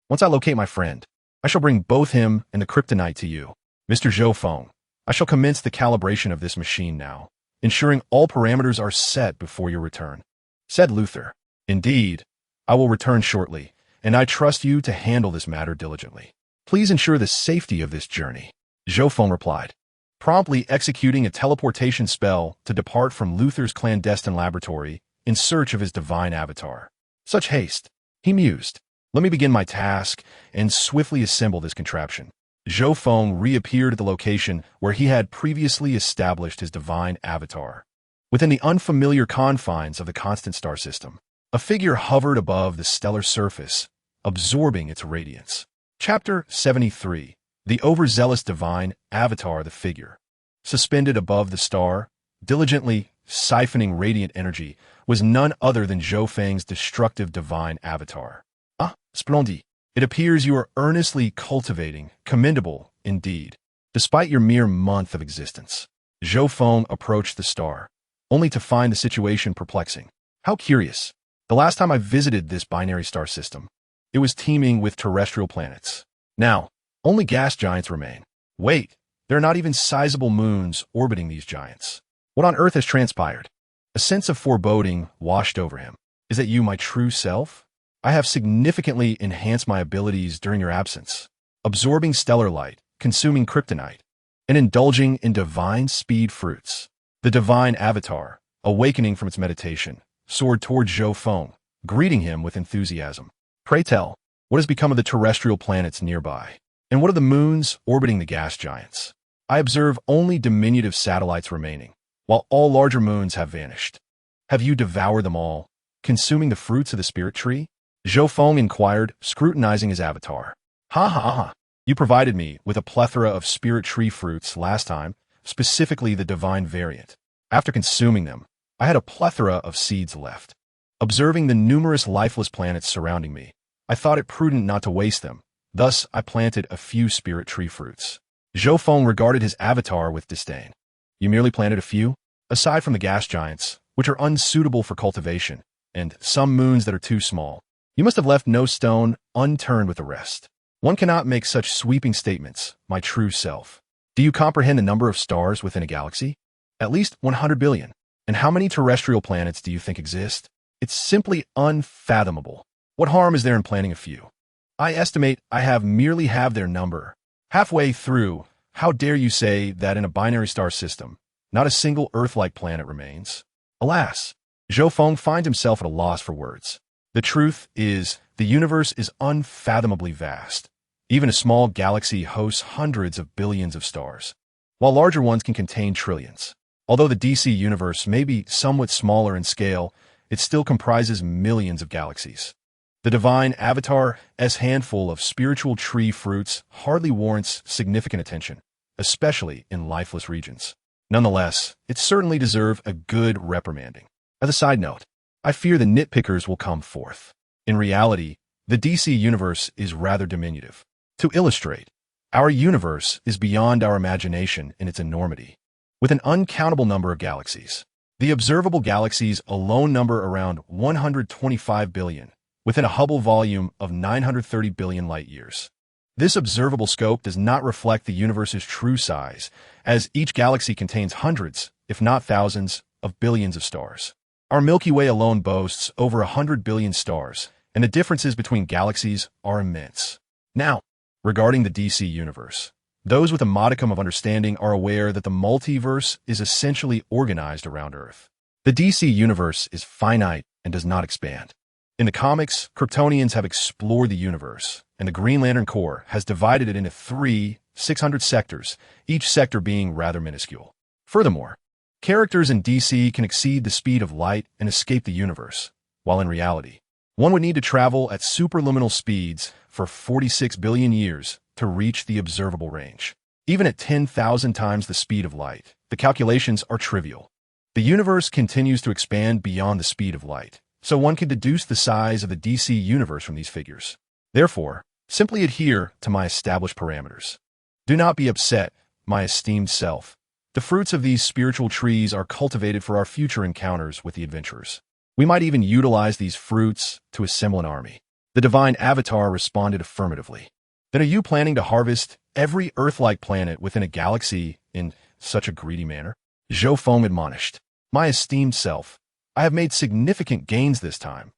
Once I locate my friend, I shall bring both him and the kryptonite to you. Mr. Zhou Feng, I shall commence the calibration of this machine now, ensuring all parameters are set before your return, said Luther. Indeed, I will return shortly, and I trust you to handle this matter diligently. Please ensure the safety of this journey, Zhou Feng replied, promptly executing a teleportation spell to depart from Luther's clandestine laboratory in search of his divine avatar. Such haste, he mused. Let me begin my task and swiftly assemble this contraption. Zhou Feng reappeared at the location where he had previously established his divine avatar. Within the unfamiliar confines of the constant star system, a figure hovered above the stellar surface, absorbing its radiance. Chapter 73. The overzealous divine avatar. The figure, suspended above the star, diligently siphoning radiant energy, was none other than Zhou Feng's destructive divine avatar. Splendid. It appears you are earnestly cultivating. Commendable, indeed. Despite your mere month of existence, Zhou Feng approached the star, only to find the situation perplexing. How curious. The last time I visited this binary star system, it was teeming with terrestrial planets. Now, only gas giants remain. Wait, there are not even sizable moons orbiting these giants. What on earth has transpired? A sense of foreboding washed over him. Is that you, my true self? I have significantly enhanced my abilities during your absence, absorbing stellar light, consuming kryptonite, and indulging in divine speed fruits. The divine avatar, awakening from its meditation, soared toward Zhou Feng, greeting him with enthusiasm. Pray tell, what has become of the terrestrial planets nearby? And what of the moons orbiting the gas giants? I observe only diminutive satellites remaining, while all larger moons have vanished. Have you devoured them all, consuming the fruits of the spirit tree? Zhou Feng inquired, scrutinizing his avatar. Ha ha ha. You provided me with a plethora of spirit tree fruits last time, specifically the divine variant. After consuming them, I had a plethora of seeds left. Observing the numerous lifeless planets surrounding me, I thought it prudent not to waste them. Thus, I planted a few spirit tree fruits. Zhou Feng regarded his avatar with disdain. You merely planted a few? Aside from the gas giants, which are unsuitable for cultivation, and some moons that are too small, you must have left no stone unturned with the rest. One cannot make such sweeping statements, my true self. Do you comprehend the number of stars within a galaxy? At least 100 billion. And how many terrestrial planets do you think exist? It's simply unfathomable. What harm is there in planting a few? I estimate I have merely halved their number. Halfway through, how dare you say that in a binary star system, not a single Earth-like planet remains? Alas, Zhou Feng finds himself at a loss for words. The truth is, the universe is unfathomably vast. Even a small galaxy hosts hundreds of billions of stars, while larger ones can contain trillions. Although the DC universe may be somewhat smaller in scale, it still comprises millions of galaxies. The divine avatar's handful of spiritual tree fruits hardly warrants significant attention, especially in lifeless regions. Nonetheless, it certainly deserves a good reprimanding. As a side note, I fear the nitpickers will come forth. In reality, the DC universe is rather diminutive. To illustrate, our universe is beyond our imagination in its enormity. With an uncountable number of galaxies, the observable galaxies alone number around 125 billion, within a Hubble volume of 930 billion light-years. This observable scope does not reflect the universe's true size, as each galaxy contains hundreds, if not thousands, of billions of stars. Our Milky Way alone boasts over 100 billion stars, and the differences between galaxies are immense. Now, regarding the DC universe, those with a modicum of understanding are aware that the multiverse is essentially organized around Earth. The DC universe is finite and does not expand. In the comics, Kryptonians have explored the universe, and the Green Lantern Corps has divided it into 600 sectors, each sector being rather minuscule. Furthermore, characters in DC can exceed the speed of light and escape the universe, while in reality, one would need to travel at superluminal speeds for 46 billion years to reach the observable range. Even at 10,000 times the speed of light, the calculations are trivial. The universe continues to expand beyond the speed of light, so one can deduce the size of the DC universe from these figures. Therefore, simply adhere to my established parameters. Do not be upset, my esteemed self. The fruits of these spiritual trees are cultivated for our future encounters with the adventurers. We might even utilize these fruits to assemble an army. The divine avatar responded affirmatively. Then are you planning to harvest every Earth-like planet within a galaxy in such a greedy manner? Zhou Feng admonished. My esteemed self, I have made significant gains this time.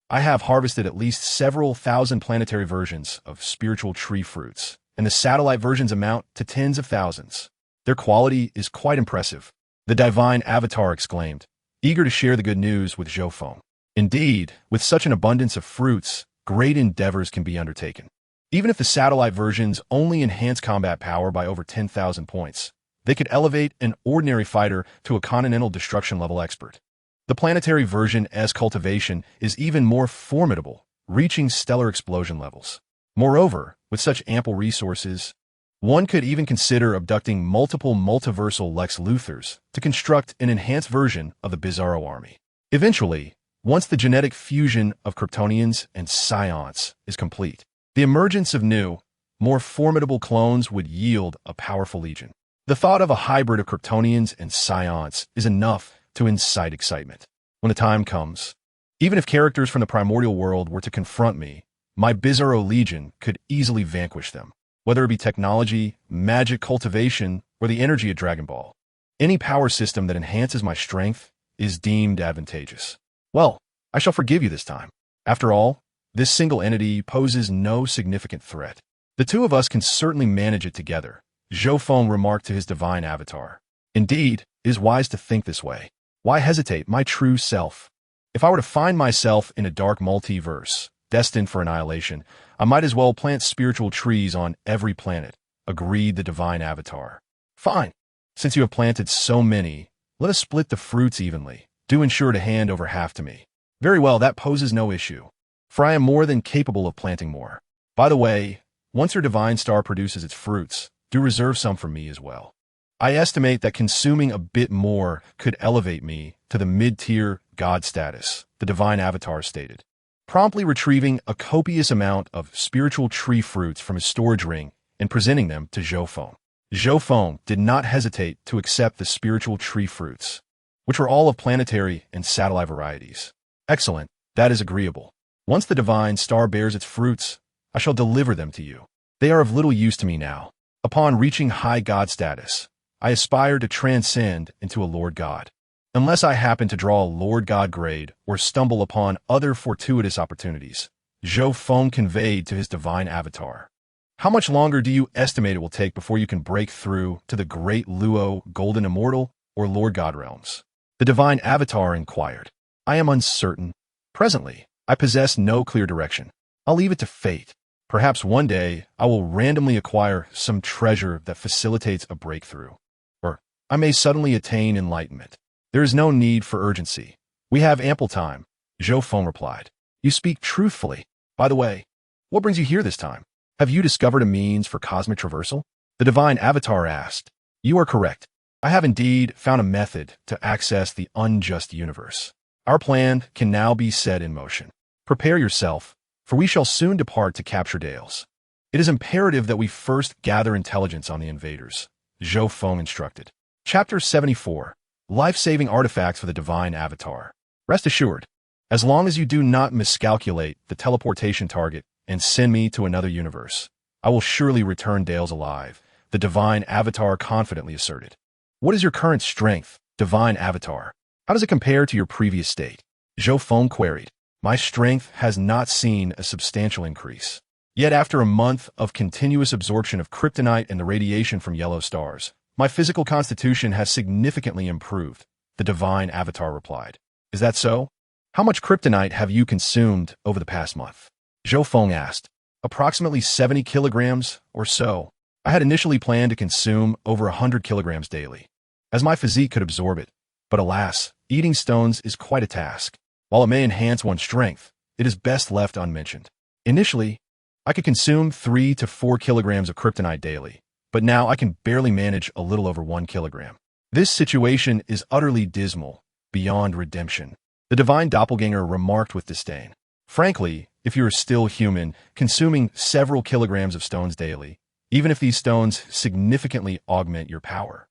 I have harvested at least several thousand planetary versions of spiritual tree fruits, and the satellite versions amount to tens of thousands. Their quality is quite impressive, the divine avatar exclaimed, eager to share the good news with Zhou Feng. Indeed, with such an abundance of fruits, great endeavors can be undertaken. Even if the satellite versions only enhance combat power by over 10,000 points, they could elevate an ordinary fighter to a continental destruction-level expert. The planetary version's cultivation is even more formidable, reaching stellar explosion levels. Moreover, with such ample resources, one could even consider abducting multiple multiversal Lex Luthors to construct an enhanced version of the Bizarro army. Eventually, once the genetic fusion of Kryptonians and Psions is complete, the emergence of new, more formidable clones would yield a powerful legion. The thought of a hybrid of Kryptonians and Psions is enough to incite excitement. When the time comes, even if characters from the primordial world were to confront me, my Bizarro Legion could easily vanquish them, whether it be technology, magic cultivation, or the energy of Dragon Ball. Any power system that enhances my strength is deemed advantageous. Well, I shall forgive you this time. After all, this single entity poses no significant threat. The two of us can certainly manage it together, Zhou Feng remarked to his divine avatar. Indeed, it is wise to think this way. Why hesitate, my true self? If I were to find myself in a dark multiverse, destined for annihilation, I might as well plant spiritual trees on every planet, agreed the divine avatar. Fine. Since you have planted so many, let us split the fruits evenly. Do ensure to hand over half to me. Very well, that poses no issue, for I am more than capable of planting more. By the way, once your divine star produces its fruits, do reserve some for me as well. I estimate that consuming a bit more could elevate me to the mid-tier god status, the divine avatar stated. Promptly retrieving a copious amount of spiritual tree fruits from his storage ring and presenting them to Zhou Feng. Zhou Feng did not hesitate to accept the spiritual tree fruits, which were all of planetary and satellite varieties. Excellent, that is agreeable. Once the divine star bears its fruits, I shall deliver them to you. They are of little use to me now. Upon reaching high god status, I aspire to transcend into a Lord God. Unless I happen to draw a Lord God grade or stumble upon other fortuitous opportunities, Zhou Feng conveyed to his divine avatar. How much longer do you estimate it will take before you can break through to the great Luo, Golden Immortal, or Lord God realms? The divine avatar inquired. I am uncertain. Presently, I possess no clear direction. I'll leave it to fate. Perhaps one day I will randomly acquire some treasure that facilitates a breakthrough. Or I may suddenly attain enlightenment. There is no need for urgency. We have ample time, Zhou Feng replied. You speak truthfully. By the way, what brings you here this time? Have you discovered a means for cosmic traversal? The divine avatar asked. You are correct. I have indeed found a method to access the unjust universe. Our plan can now be set in motion. Prepare yourself, for we shall soon depart to capture Dales. It is imperative that we first gather intelligence on the invaders, Zhou Feng instructed. Chapter 74. Life-saving artifacts for the divine avatar. Rest assured, as long as you do not miscalculate the teleportation target and send me to another universe, I will surely return Dales alive, the divine avatar confidently asserted. What is your current strength, divine avatar? How does it compare to your previous state? Zhou Feng queried. My strength has not seen a substantial increase. Yet after a month of continuous absorption of kryptonite and the radiation from yellow stars, my physical constitution has significantly improved, the divine avatar replied. Is that so? How much kryptonite have you consumed over the past month? Zhou Feng asked. Approximately 70 kilograms or so. I had initially planned to consume over 100 kilograms daily, as my physique could absorb it. But alas, eating stones is quite a task. While it may enhance one's strength, it is best left unmentioned. Initially, I could consume 3 to 4 kilograms of kryptonite daily, but now I can barely manage a little over 1 kilogram. This situation is utterly dismal, beyond redemption, the divine doppelganger remarked with disdain. Frankly, if you are still human, consuming several kilograms of stones daily, even if these stones significantly augment your power,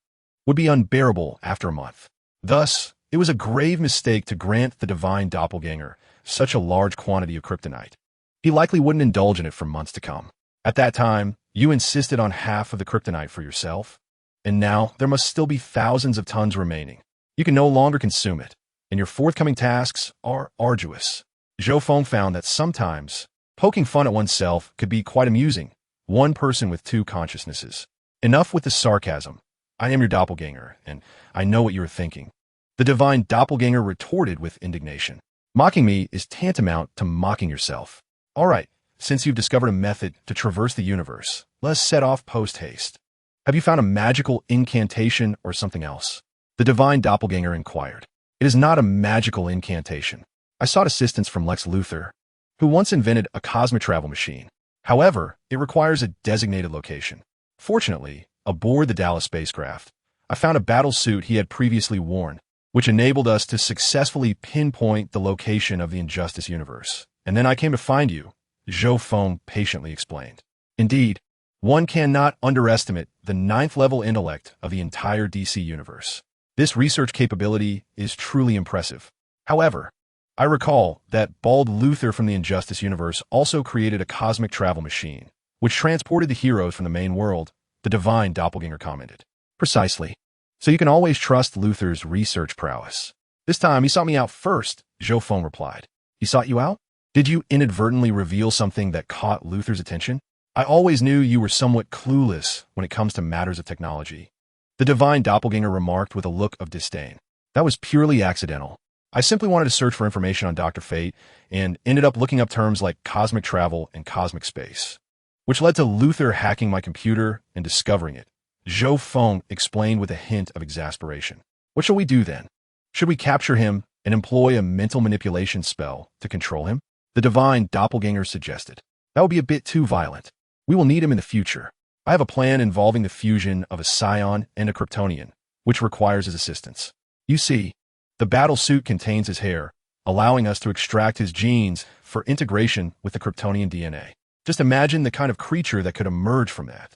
would be unbearable after a month. Thus, it was a grave mistake to grant the divine doppelganger such a large quantity of kryptonite. He likely wouldn't indulge in it for months to come. At that time, you insisted on half of the kryptonite for yourself, and now there must still be thousands of tons remaining. You can no longer consume it, and your forthcoming tasks are arduous. Zhou Feng found that sometimes poking fun at oneself could be quite amusing. One person with two consciousnesses. Enough with the sarcasm. I am your doppelganger, and I know what you are thinking. The divine doppelganger retorted with indignation. Mocking me is tantamount to mocking yourself. All right, since you've discovered a method to traverse the universe, let's set off post-haste. Have you found a magical incantation or something else? The divine doppelganger inquired. It is not a magical incantation. I sought assistance from Lex Luthor, who once invented a cosmic travel machine. However, it requires a designated location. Fortunately, aboard the Dallas spacecraft, I found a battle suit he had previously worn, which enabled us to successfully pinpoint the location of the Injustice universe. And then I came to find you, Zhou Feng patiently explained. Indeed, one cannot underestimate the 9th-level intellect of the entire DC universe. This research capability is truly impressive. However, I recall that bald Luthor from the Injustice universe also created a cosmic travel machine, which transported the heroes from the main world, the divine doppelganger commented. Precisely. So you can always trust Luthor's research prowess. This time he sought me out first, Zhou Feng replied. He sought you out? Did you inadvertently reveal something that caught Luthor's attention? I always knew you were somewhat clueless when it comes to matters of technology. The divine doppelganger remarked with a look of disdain. That was purely accidental. I simply wanted to search for information on Dr. Fate and ended up looking up terms like cosmic travel and cosmic space, which led to Luthor hacking my computer and discovering it. Zhou Feng explained with a hint of exasperation. What shall we do then? Should we capture him and employ a mental manipulation spell to control him? The divine doppelganger suggested. That would be a bit too violent. We will need him in the future. I have a plan involving the fusion of a Scion and a Kryptonian, which requires his assistance. You see, the battle suit contains his hair, allowing us to extract his genes for integration with the Kryptonian DNA. Just imagine the kind of creature that could emerge from that.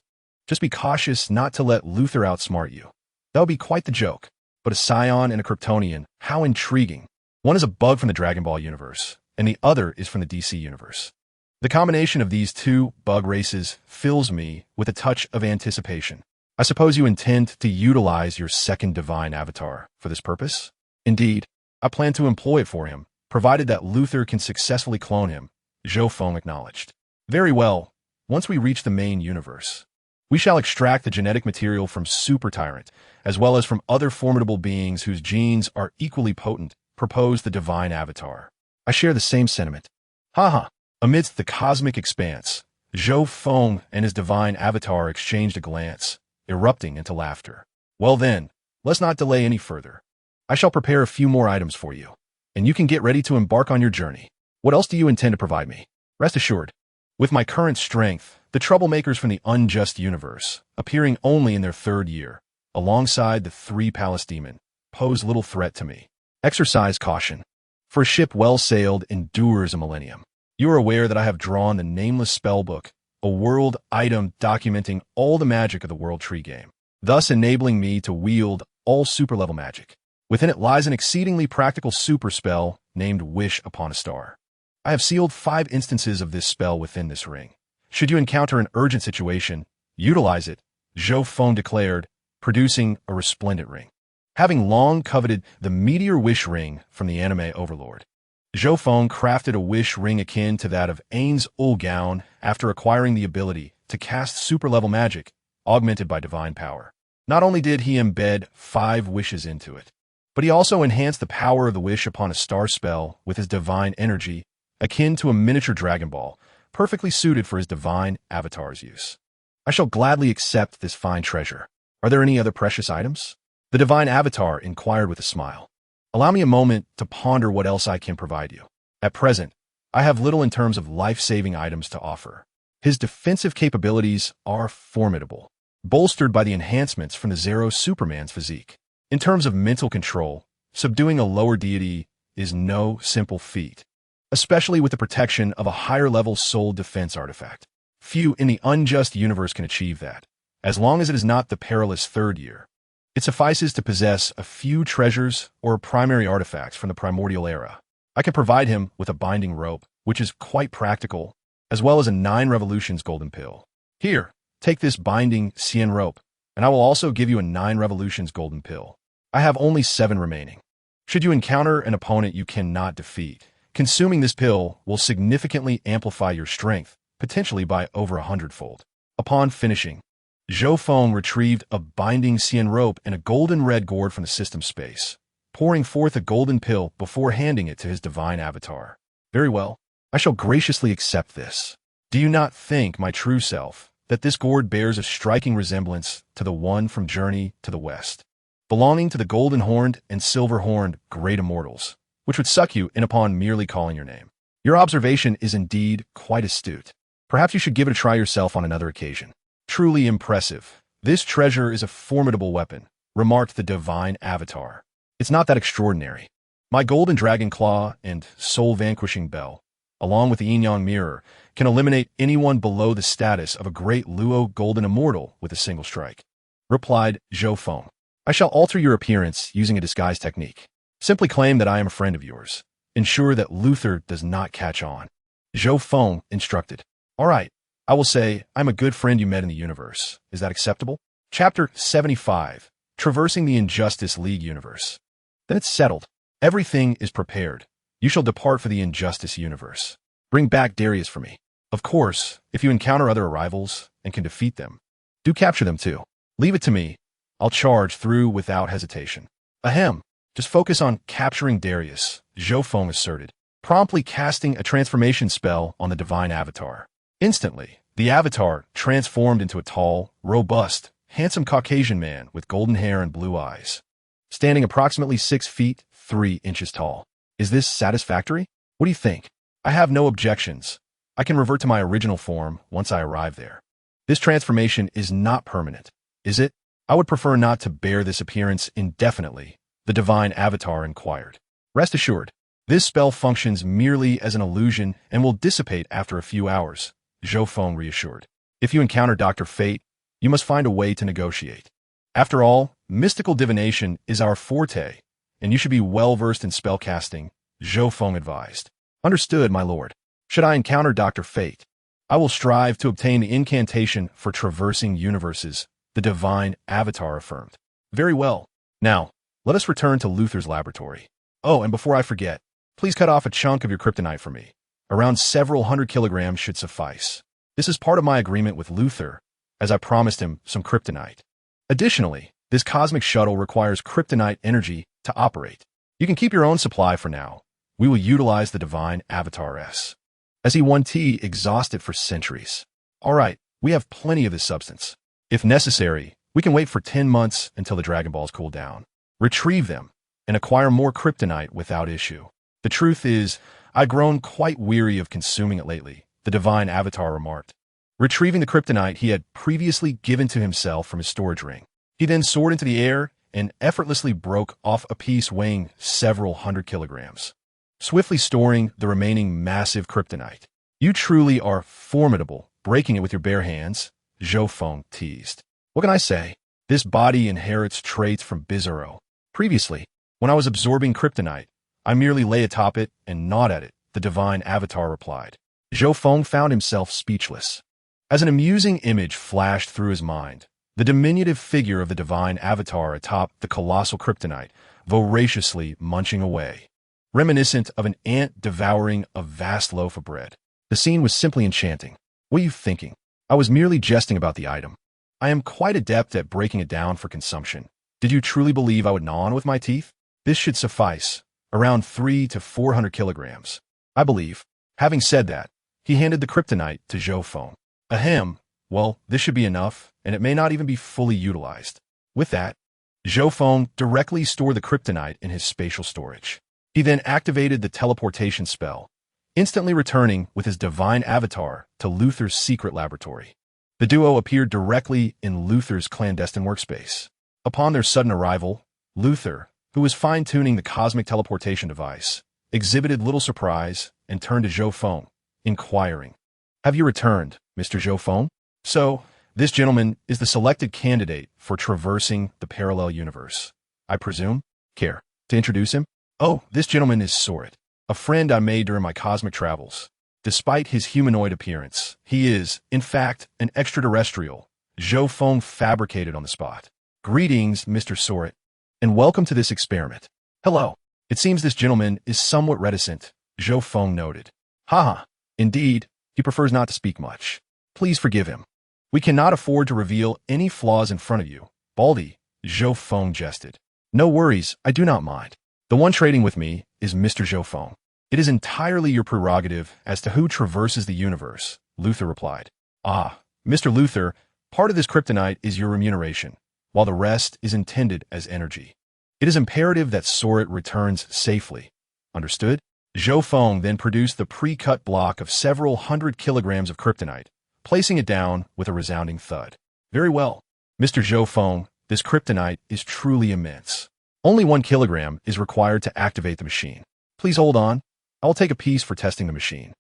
Just be cautious not to let Luthor outsmart you. That would be quite the joke. But a Scion and a Kryptonian, how intriguing. One is a bug from the Dragon Ball universe, and the other is from the DC universe. The combination of these two bug races fills me with a touch of anticipation. I suppose you intend to utilize your second divine avatar for this purpose? Indeed, I plan to employ it for him, provided that Luther can successfully clone him, Zhou Feng acknowledged. Very well. Once we reach the main universe, we shall extract the genetic material from Super Tyrant, as well as from other formidable beings whose genes are equally potent, proposed the divine avatar. I share the same sentiment. Haha. Amidst the cosmic expanse, Zhou Feng and his divine avatar exchanged a glance, erupting into laughter. Well then, let's not delay any further. I shall prepare a few more items for you, and you can get ready to embark on your journey. What else do you intend to provide me? Rest assured, with my current strength, the troublemakers from the unjust universe, appearing only in their third year, alongside the three palace demon, pose little threat to me. Exercise caution. For a ship well-sailed endures a millennium. You are aware that I have drawn the nameless spellbook, a world item documenting all the magic of the World Tree game, thus enabling me to wield all super-level magic. Within it lies an exceedingly practical super spell named Wish Upon a Star. I have sealed 5 instances of this spell within this ring. Should you encounter an urgent situation, utilize it, Zhou Feng declared, producing a resplendent ring. Having long coveted the Meteor Wish ring from the anime Overlord, Zhou Feng crafted a wish ring akin to that of Ain's Ul Gown after acquiring the ability to cast super-level magic, augmented by divine power. Not only did he embed 5 wishes into it, but he also enhanced the power of the Wish Upon a Star spell with his divine energy, akin to a miniature Dragon Ball, perfectly suited for his divine avatar's use. I shall gladly accept this fine treasure. Are there any other precious items? The divine avatar inquired with a smile. Allow me a moment to ponder what else I can provide you. At present, I have little in terms of life-saving items to offer. His defensive capabilities are formidable, bolstered by the enhancements from the Zero Superman's physique. In terms of mental control, subduing a lower deity is no simple feat, especially with the protection of a higher-level soul defense artifact. Few in the unjust universe can achieve that, as long as it is not the perilous third year. It suffices to possess a few treasures or primary artifacts from the primordial era. I can provide him with a binding rope, which is quite practical, as well as a Nine-Revolutions Golden Pill. Here, take this binding Xian rope, and I will also give you a Nine-Revolutions Golden Pill. I have only 7 remaining. Should you encounter an opponent you cannot defeat, consuming this pill will significantly amplify your strength, potentially by over 100-fold. Upon finishing, Zhou Feng retrieved a binding Xian rope and a golden red gourd from the system space, pouring forth a golden pill before handing it to his divine avatar. Very well, I shall graciously accept this. Do you not think, my true self, that this gourd bears a striking resemblance to the one from Journey to the West, belonging to the golden-horned and silver-horned great immortals, which would suck you in upon merely calling your name? Your observation is indeed quite astute. Perhaps you should give it a try yourself on another occasion. Truly impressive. This treasure is a formidable weapon, remarked the divine avatar. It's not that extraordinary. My golden dragon claw and soul-vanquishing bell, along with the yin-yang mirror, can eliminate anyone below the status of a great Luo Golden Immortal with a single strike, replied Zhou Feng. I shall alter your appearance using a disguise technique. Simply claim that I am a friend of yours. Ensure that Luther does not catch on. Zhou Feng instructed. All right. I will say, I'm a good friend you met in the universe. Is that acceptable? Chapter 75, Traversing the Injustice League Universe. Then it's settled. Everything is prepared. You shall depart for the Injustice Universe. Bring back Darius for me. Of course, if you encounter other arrivals and can defeat them, do capture them too. Leave it to me. I'll charge through without hesitation. Ahem. Just focus on capturing Darius, Zhou Feng asserted, promptly casting a transformation spell on the divine avatar. Instantly, the avatar transformed into a tall, robust, handsome Caucasian man with golden hair and blue eyes, standing approximately 6 feet 3 inches tall. Is this satisfactory? What do you think? I have no objections. I can revert to my original form once I arrive there. This transformation is not permanent, is it? I would prefer not to bear this appearance indefinitely, the divine avatar inquired. Rest assured, this spell functions merely as an illusion and will dissipate after a few hours, Zhou Feng reassured. If you encounter Dr. Fate, you must find a way to negotiate. After all, mystical divination is our forte, and you should be well-versed in spellcasting, Zhou Feng advised. Understood, my lord. Should I encounter Dr. Fate, I will strive to obtain the incantation for traversing universes, the divine avatar affirmed. Very well. Now, let us return to Luther's laboratory. Oh, and before I forget, please cut off a chunk of your kryptonite for me. Around several hundred kilograms should suffice. This is part of my agreement with Luther, as I promised him some kryptonite. Additionally, this cosmic shuttle requires kryptonite energy to operate. You can keep your own supply for now. We will utilize the divine avatar's. SE1T exhausted for centuries. All right, we have plenty of this substance. If necessary, we can wait for 10 months until the Dragon Balls cool down, retrieve them, and acquire more kryptonite without issue. The truth is, I've grown quite weary of consuming it lately, the divine avatar remarked. Retrieving the kryptonite he had previously given to himself from his storage ring, he then soared into the air and effortlessly broke off a piece weighing several hundred kilograms, swiftly storing the remaining massive kryptonite. You truly are formidable, breaking it with your bare hands, Zhou Feng teased. What can I say? This body inherits traits from Bizarro. Previously, when I was absorbing kryptonite, I merely lay atop it and gnawed at it, the divine avatar replied. Zhou Feng found himself speechless. As an amusing image flashed through his mind, the diminutive figure of the divine avatar atop the colossal kryptonite, voraciously munching away, reminiscent of an ant devouring a vast loaf of bread. The scene was simply enchanting. What are you thinking? I was merely jesting about the item. I am quite adept at breaking it down for consumption. Did you truly believe I would gnaw on with my teeth? This should suffice, around 300 to 400 kilograms. I believe. Having said that, he handed the kryptonite to Zhou Feng. Ahem, well, this should be enough, and it may not even be fully utilized. With that, Zhou Feng directly stored the kryptonite in his spatial storage. He then activated the teleportation spell, instantly returning with his divine avatar to Luther's secret laboratory. The duo appeared directly in Luther's clandestine workspace. Upon their sudden arrival, Luther, who was fine-tuning the cosmic teleportation device, exhibited little surprise and turned to Zhou Feng, inquiring, "Have you returned, Mr. Zhou Feng? So, this gentleman is the selected candidate for traversing the parallel universe, I presume? Care to introduce him? Oh, this gentleman is Sorit, a friend I made during my cosmic travels. Despite his humanoid appearance, he is, in fact, an extraterrestrial," Zhou Feng fabricated on the spot. "Greetings, Mr. Sorit, and welcome to this experiment." "Hello. It seems this gentleman is somewhat reticent," Zhou Feng noted. "Haha, indeed, he prefers not to speak much. Please forgive him. We cannot afford to reveal any flaws in front of you, Baldy," Zhou Feng jested. "No worries, I do not mind. The one trading with me is Mr. Zhou Feng. It is entirely your prerogative as to who traverses the universe," Luther replied. "Ah, Mr. Luther, part of this kryptonite is your remuneration, while the rest is intended as energy. It is imperative that Sorit returns safely. Understood?" Zhou Feng then produced the pre-cut block of several hundred kilograms of kryptonite, placing it down with a resounding thud. "Very well. Mr. Zhou Feng, this kryptonite is truly immense. Only 1 kilogram is required to activate the machine. Please hold on. I will take a piece for testing the machine,"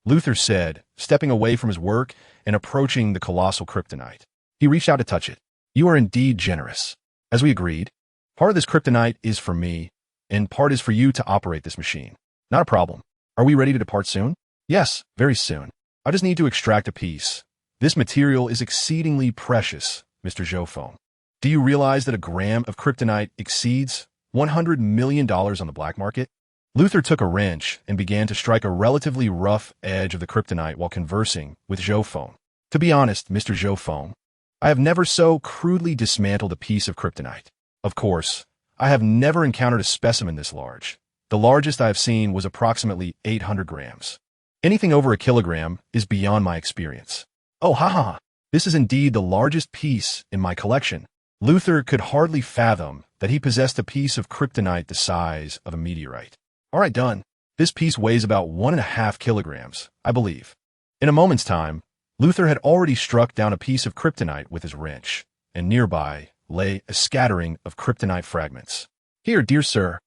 Luther said, stepping away from his work and approaching the colossal kryptonite. He reached out to touch it. "You are indeed generous. As we agreed, part of this kryptonite is for me, and part is for you to operate this machine. Not a problem. Are we ready to depart soon?" "Yes, very soon. I just need to extract a piece. This material is exceedingly precious, Mr. Zhou Feng. Do you realize that a gram of kryptonite exceeds $100 million on the black market?" Luther took a wrench and began to strike a relatively rough edge of the kryptonite while conversing with Zhou Feng. "To be honest, Mr. Zhou Feng, I have never so crudely dismantled a piece of kryptonite. Of course, I have never encountered a specimen this large. The largest I have seen was approximately 800 grams. Anything over a kilogram is beyond my experience." "Oh, haha, this is indeed the largest piece in my collection." Luther could hardly fathom that he possessed a piece of kryptonite the size of a meteorite. "All right, done. This piece weighs about 1.5 kilograms, I believe." In a moment's time, Luther had already struck down a piece of kryptonite with his wrench, and nearby lay a scattering of kryptonite fragments. "Here, dear sir,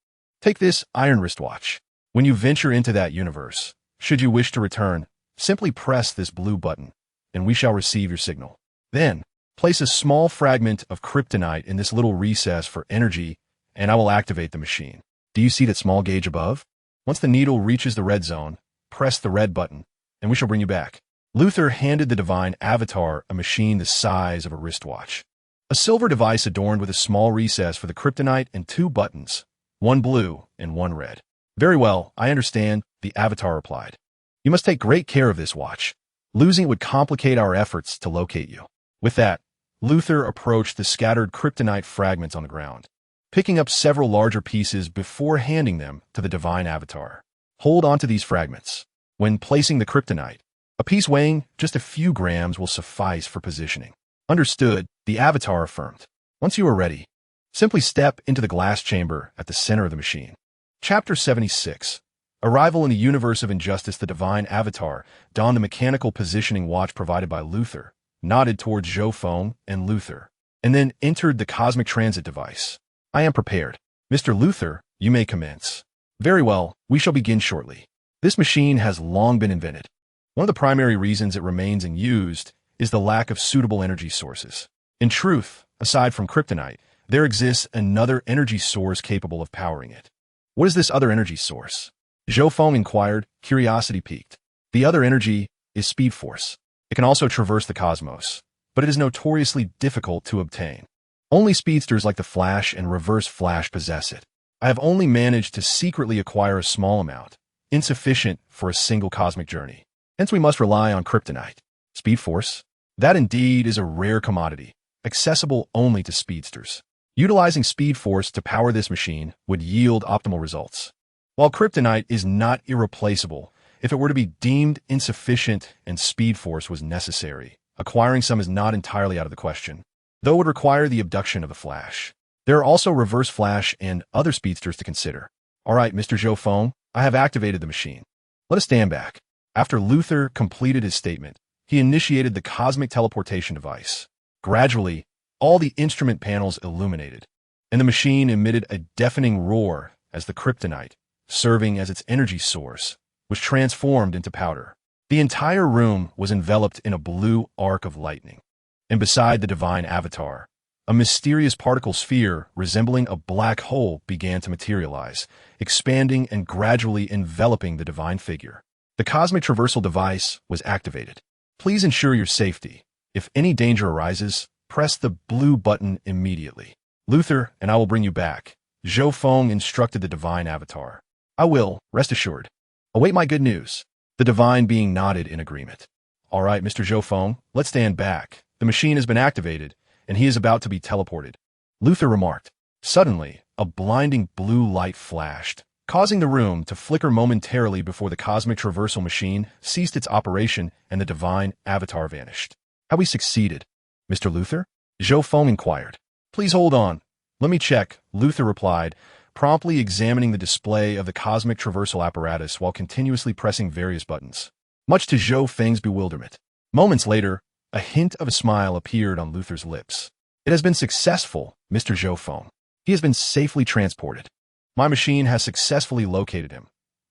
take this iron wristwatch. When you venture into that universe, should you wish to return, simply press this blue button, and we shall receive your signal. Then, place a small fragment of kryptonite in this little recess for energy, and I will activate the machine. Do you see that small gauge above? Once the needle reaches the red zone, press the red button, and we shall bring you back." Luther handed the divine avatar a machine the size of a wristwatch. A silver device adorned with a small recess for the kryptonite and 2 buttons, one blue and one red. Very well, I understand, the avatar replied. You must take great care of this watch. Losing it would complicate our efforts to locate you. With that, Luther approached the scattered kryptonite fragments on the ground, picking up several larger pieces before handing them to the divine avatar. Hold on to these fragments. When placing the kryptonite, a piece weighing just a few grams will suffice for positioning. Understood, the avatar affirmed. Once you are ready, simply step into the glass chamber at the center of the machine. Chapter 76. Arrival in the universe of injustice. The divine avatar donned the mechanical positioning watch provided by Luther, nodded towards Zhou Feng and Luther, and then entered the cosmic transit device. I am prepared. Mr. Luther, you may commence. Very well, we shall begin shortly. This machine has long been invented. One of the primary reasons it remains unused is the lack of suitable energy sources. In truth, aside from kryptonite, there exists another energy source capable of powering it. What is this other energy source? Zhou Feng inquired, curiosity piqued. The other energy is speed force. It can also traverse the cosmos, but it is notoriously difficult to obtain. Only speedsters like the Flash and Reverse Flash possess it. I have only managed to secretly acquire a small amount, insufficient for a single cosmic journey. Hence we must rely on kryptonite. Speed force? That indeed is a rare commodity, accessible only to speedsters. Utilizing speed force to power this machine would yield optimal results. While kryptonite is not irreplaceable, if it were to be deemed insufficient and speed force was necessary, acquiring some is not entirely out of the question, though it would require the abduction of the Flash. There are also Reverse Flash and other speedsters to consider. All right, Mr. Zhou Feng, I have activated the machine. Let us stand back. After Luther completed his statement, he initiated the cosmic teleportation device. Gradually, all the instrument panels illuminated, and the machine emitted a deafening roar as the kryptonite, serving as its energy source, was transformed into powder. The entire room was enveloped in a blue arc of lightning, and beside the divine avatar, a mysterious particle sphere resembling a black hole began to materialize, expanding and gradually enveloping the divine figure. The cosmic traversal device was activated. Please ensure your safety. If any danger arises, press the blue button immediately. Luther, and I will bring you back. Zhou Feng instructed the divine avatar. I will, rest assured. Await my good news. The divine being nodded in agreement. All right, Mr. Zhou Feng, let's stand back. The machine has been activated, and he is about to be teleported. Luther remarked. Suddenly, a blinding blue light flashed, causing the room to flicker momentarily before the cosmic traversal machine ceased its operation and the divine avatar vanished. Have we succeeded, Mr. Luther? Zhou Feng inquired. Please hold on. Let me check, Luther replied, promptly examining the display of the cosmic traversal apparatus while continuously pressing various buttons. Much to Zhou Feng's bewilderment. Moments later, a hint of a smile appeared on Luther's lips. It has been successful, Mr. Zhou Feng. He has been safely transported. My machine has successfully located him.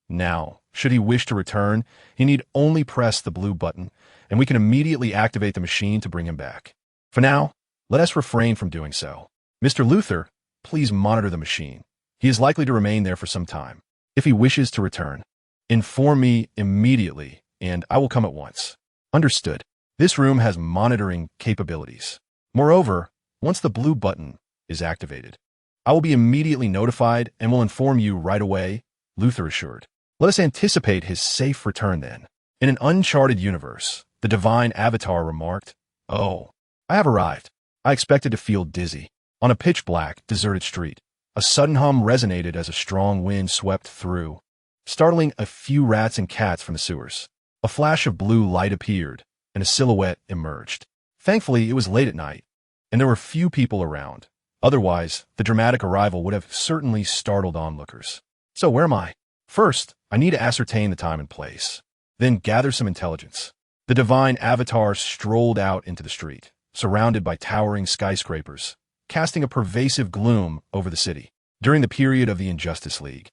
Now, should he wish to return, he need only press the blue button, and we can immediately activate the machine to bring him back. For now, let us refrain from doing so. Mr. Luther, please monitor the machine. He is likely to remain there for some time. If he wishes to return, inform me immediately, and I will come at once. Understood. This room has monitoring capabilities. Moreover, once the blue button is activated, I will be immediately notified and will inform you right away, Luther assured. Let us anticipate his safe return then. In an uncharted universe, the divine avatar remarked, Oh, I have arrived. I expected to feel dizzy. On a pitch-black, deserted street, a sudden hum resonated as a strong wind swept through, startling a few rats and cats from the sewers. A flash of blue light appeared, and a silhouette emerged. Thankfully, it was late at night, and there were few people around. Otherwise, the dramatic arrival would have certainly startled onlookers. So where am I? First, I need to ascertain the time and place, then gather some intelligence. The divine avatar strolled out into the street, surrounded by towering skyscrapers, casting a pervasive gloom over the city. During the period of the Injustice League,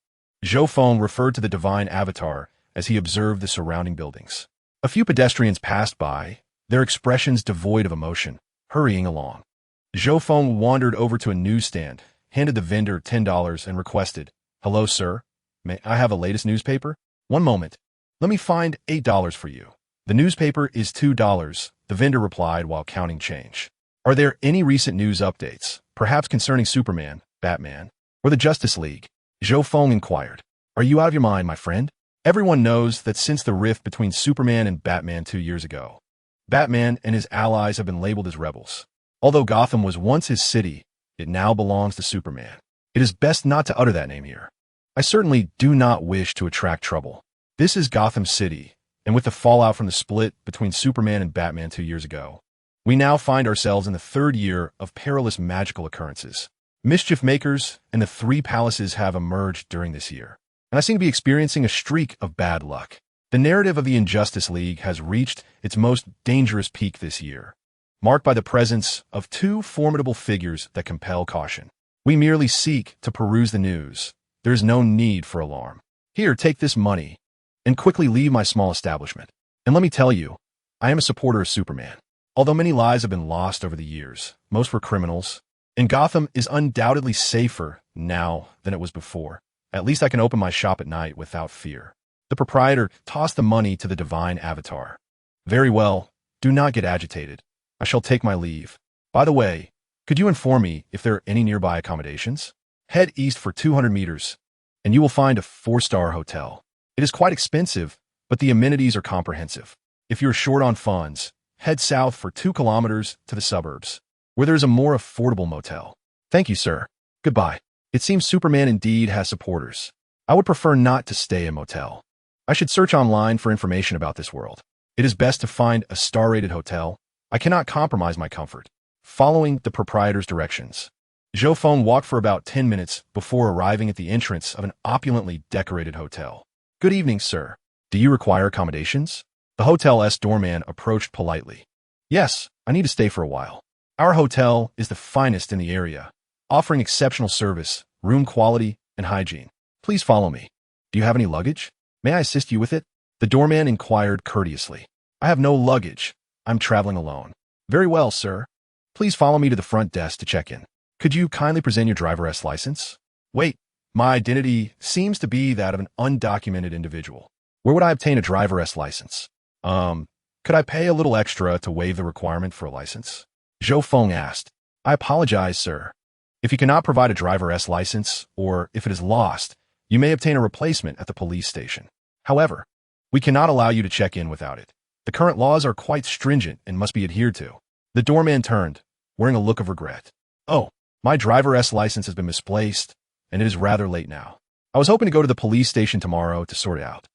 Zhou Feng referred to the divine avatar as he observed the surrounding buildings. A few pedestrians passed by, their expressions devoid of emotion, hurrying along. Zhou Feng wandered over to a newsstand, handed the vendor $10 and requested, Hello, sir. May I have a latest newspaper? One moment. Let me find $8 for you. The newspaper is $2, the vendor replied while counting change. Are there any recent news updates, perhaps concerning Superman, Batman, or the Justice League? Zhou Feng inquired. Are you out of your mind, my friend? Everyone knows that since the rift between Superman and Batman 2 years ago, Batman and his allies have been labeled as rebels. Although Gotham was once his city, it now belongs to Superman. It is best not to utter that name here. I certainly do not wish to attract trouble. This is Gotham City, and with the fallout from the split between Superman and Batman 2 years ago, we now find ourselves in the third year of perilous magical occurrences. Mischief makers and the three palaces have emerged during this year, and I seem to be experiencing a streak of bad luck. The narrative of the Injustice League has reached its most dangerous peak this year, marked by the presence of two formidable figures that compel caution. We merely seek to peruse the news. There is no need for alarm. Here, take this money, and quickly leave my small establishment. And let me tell you, I am a supporter of Superman. Although many lives have been lost over the years, most were criminals, and Gotham is undoubtedly safer now than it was before. At least I can open my shop at night without fear. The proprietor tossed the money to the divine avatar. Very well, do not get agitated. I shall take my leave. By the way, could you inform me if there are any nearby accommodations? Head east for 200 meters, and you will find a 4-star hotel. It is quite expensive, but the amenities are comprehensive. If you're short on funds, head south for 2 kilometers to the suburbs, where there is a more affordable motel. Thank you, sir. Goodbye. It seems Superman indeed has supporters. I would prefer not to stay in a motel. I should search online for information about this world. It is best to find a star-rated hotel. I cannot compromise my comfort. Following the proprietor's directions, Zhou Feng walked for about 10 minutes before arriving at the entrance of an opulently decorated hotel. Good evening, sir. Do you require accommodations? The hotel's doorman approached politely. Yes, I need to stay for a while. Our hotel is the finest in the area, offering exceptional service, room quality, and hygiene. Please follow me. Do you have any luggage? May I assist you with it? The doorman inquired courteously. I have no luggage. I'm traveling alone. Very well, sir. Please follow me to the front desk to check in. Could you kindly present your driver's license? Wait, my identity seems to be that of an undocumented individual. Where would I obtain a driver's license? Could I pay a little extra to waive the requirement for a license? Zhou Feng asked. I apologize, sir. If you cannot provide a driver's license, or if it is lost, you may obtain a replacement at the police station. However, we cannot allow you to check in without it. The current laws are quite stringent and must be adhered to. The doorman turned, wearing a look of regret. Oh, my driver's license has been misplaced, and it is rather late now. I was hoping to go to the police station tomorrow to sort it out.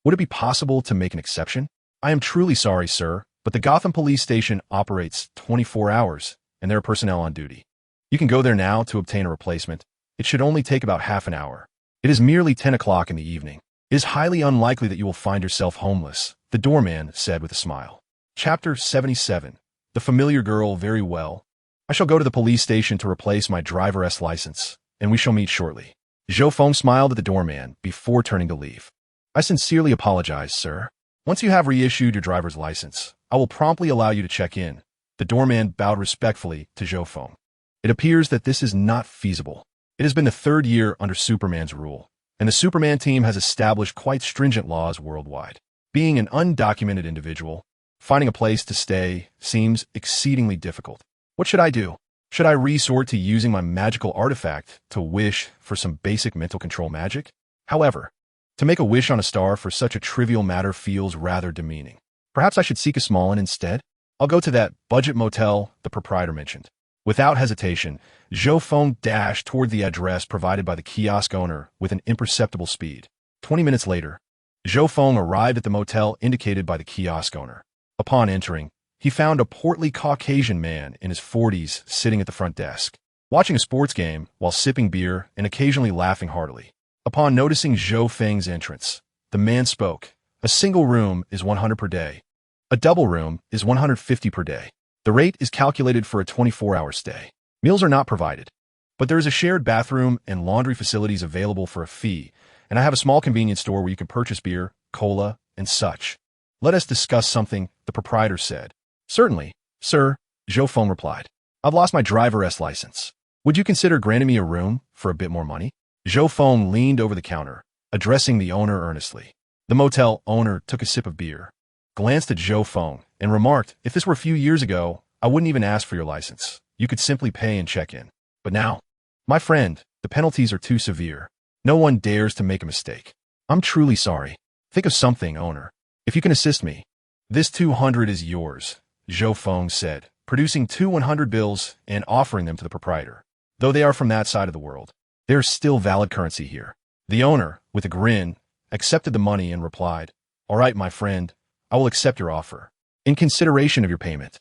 Would it be possible to make an exception? I am truly sorry, sir, but the Gotham police station operates 24 hours, and there are personnel on duty. You can go there now to obtain a replacement. It should only take about half an hour. It is merely 10 o'clock in the evening. It is highly unlikely that you will find yourself homeless, the doorman said with a smile. Chapter 77. The familiar girl. Very well. I shall go to the police station to replace my driver's license, and we shall meet shortly. Zhou Feng smiled at the doorman before turning to leave. I sincerely apologize, sir. Once you have reissued your driver's license, I will promptly allow you to check in. The doorman bowed respectfully to Zhou Feng. It appears that this is not feasible. It has been the third year under Superman's rule, and the Superman team has established quite stringent laws worldwide. Being an undocumented individual, finding a place to stay seems exceedingly difficult. What should I do? Should I resort to using my magical artifact to wish for some basic mental control magic? However, to make a wish on a star for such a trivial matter feels rather demeaning. Perhaps I should seek a small one instead? I'll go to that budget motel the proprietor mentioned. Without hesitation, Zhou Feng dashed toward the address provided by the kiosk owner with an imperceptible speed. 20 minutes later, Zhou Feng arrived at the motel indicated by the kiosk owner. Upon entering, he found a portly Caucasian man in his 40s sitting at the front desk, watching a sports game while sipping beer and occasionally laughing heartily. Upon noticing Zhou Feng's entrance, the man spoke. A single room is 100 per day. A double room is 150 per day. The rate is calculated for a 24-hour stay. Meals are not provided, but there is a shared bathroom and laundry facilities available for a fee, and I have a small convenience store where you can purchase beer, cola, and such. Let us discuss something, the proprietor said. Certainly, sir, Zhou Feng replied. I've lost my driver's license. Would you consider granting me a room for a bit more money? Zhou Feng leaned over the counter, addressing the owner earnestly. The motel owner took a sip of beer, glanced at Zhou Feng, and remarked, if this were a few years ago, I wouldn't even ask for your license. You could simply pay and check in. But now, my friend, the penalties are too severe. No one dares to make a mistake. I'm truly sorry. Think of something, owner. If you can assist me. This 200 is yours, Zhou Feng said, producing 2 100 bills and offering them to the proprietor. Though they are from that side of the world, there's still valid currency here. The owner, with a grin, accepted the money and replied, "All right, my friend, I will accept your offer. In consideration of your payment,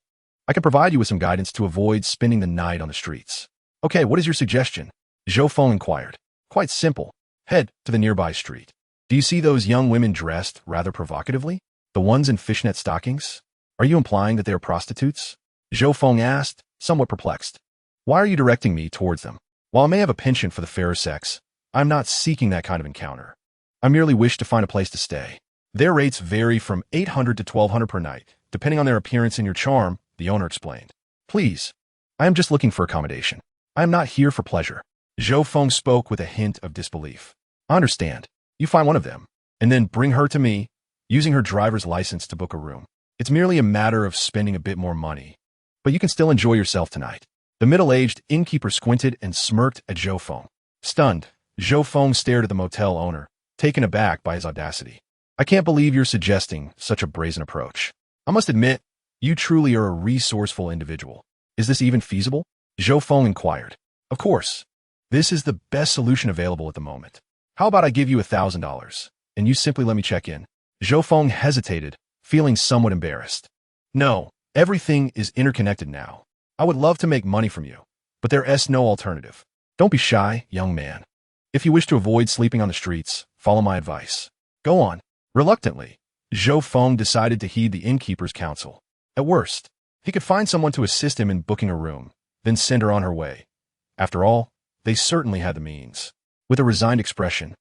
I can provide you with some guidance to avoid spending the night on the streets." "Okay, what is your suggestion?" Zhou Feng inquired. "Quite simple. Head to the nearby street. Do you see those young women dressed rather provocatively? The ones in fishnet stockings? Are you implying that they are prostitutes?" Zhou Feng asked, somewhat perplexed. "Why are you directing me towards them? While I may have a penchant for the fairer sex, I'm not seeking that kind of encounter. I merely wish to find a place to stay. Their rates vary from 800 to 1200 per night, depending on their appearance and your charm," the owner explained. "Please, I am just looking for accommodation. I am not here for pleasure." Zhou Feng spoke with a hint of disbelief. "I understand. You find one of them, and then bring her to me, using her driver's license to book a room. It's merely a matter of spending a bit more money. But you can still enjoy yourself tonight." The middle-aged innkeeper squinted and smirked at Zhou Feng. Stunned, Zhou Feng stared at the motel owner, taken aback by his audacity. "I can't believe you're suggesting such a brazen approach. I must admit, you truly are a resourceful individual. Is this even feasible?" Zhou Feng inquired. "Of course. This is the best solution available at the moment. How about I give you $1,000, and you simply let me check in?" Zhou Feng hesitated, feeling somewhat embarrassed. "No, everything is interconnected now. I would love to make money from you, but there is no alternative. Don't be shy, young man. If you wish to avoid sleeping on the streets, follow my advice. Go on." Reluctantly, Zhou Feng decided to heed the innkeeper's counsel. At worst, he could find someone to assist him in booking a room, then send her on her way. After all, they certainly had the means. With a resigned expression,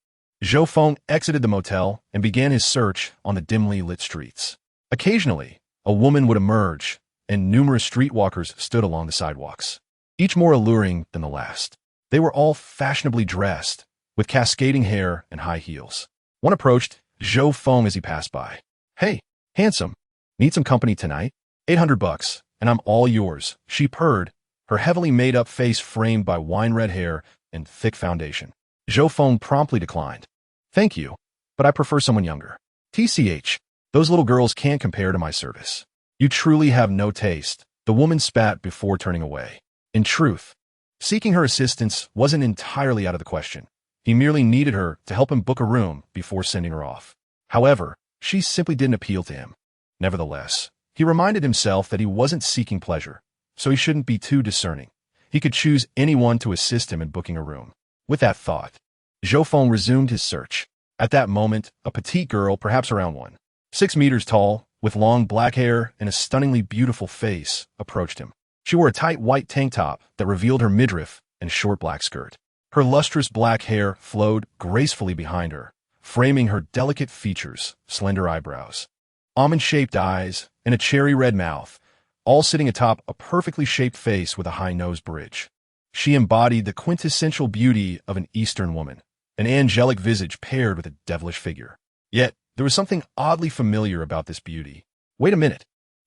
Zhou Feng exited the motel and began his search on the dimly lit streets. Occasionally, a woman would emerge, and numerous streetwalkers stood along the sidewalks, each more alluring than the last. They were all fashionably dressed, with cascading hair and high heels. One approached Zhou Feng as he passed by. "Hey, handsome, need some company tonight? $800, and I'm all yours," she purred, her heavily made-up face framed by wine-red hair and thick foundation. Zhou Feng promptly declined. "Thank you, but I prefer someone younger. TCH, those little girls can't compare to my service." "You truly have no taste," the woman spat before turning away. In truth, seeking her assistance wasn't entirely out of the question. He merely needed her to help him book a room before sending her off. However, she simply didn't appeal to him. Nevertheless, he reminded himself that he wasn't seeking pleasure, so he shouldn't be too discerning. He could choose anyone to assist him in booking a room. With that thought, Zhou Feng resumed his search. At that moment, a petite girl, perhaps around 1.6 meters tall, with long black hair and a stunningly beautiful face, approached him. She wore a tight white tank top that revealed her midriff and a short black skirt. Her lustrous black hair flowed gracefully behind her, framing her delicate features, slender eyebrows, almond-shaped eyes, and a cherry-red mouth, all sitting atop a perfectly shaped face with a high nose bridge. She embodied the quintessential beauty of an Eastern woman, an angelic visage paired with a devilish figure. Yet, there was something oddly familiar about this beauty. Wait a minute.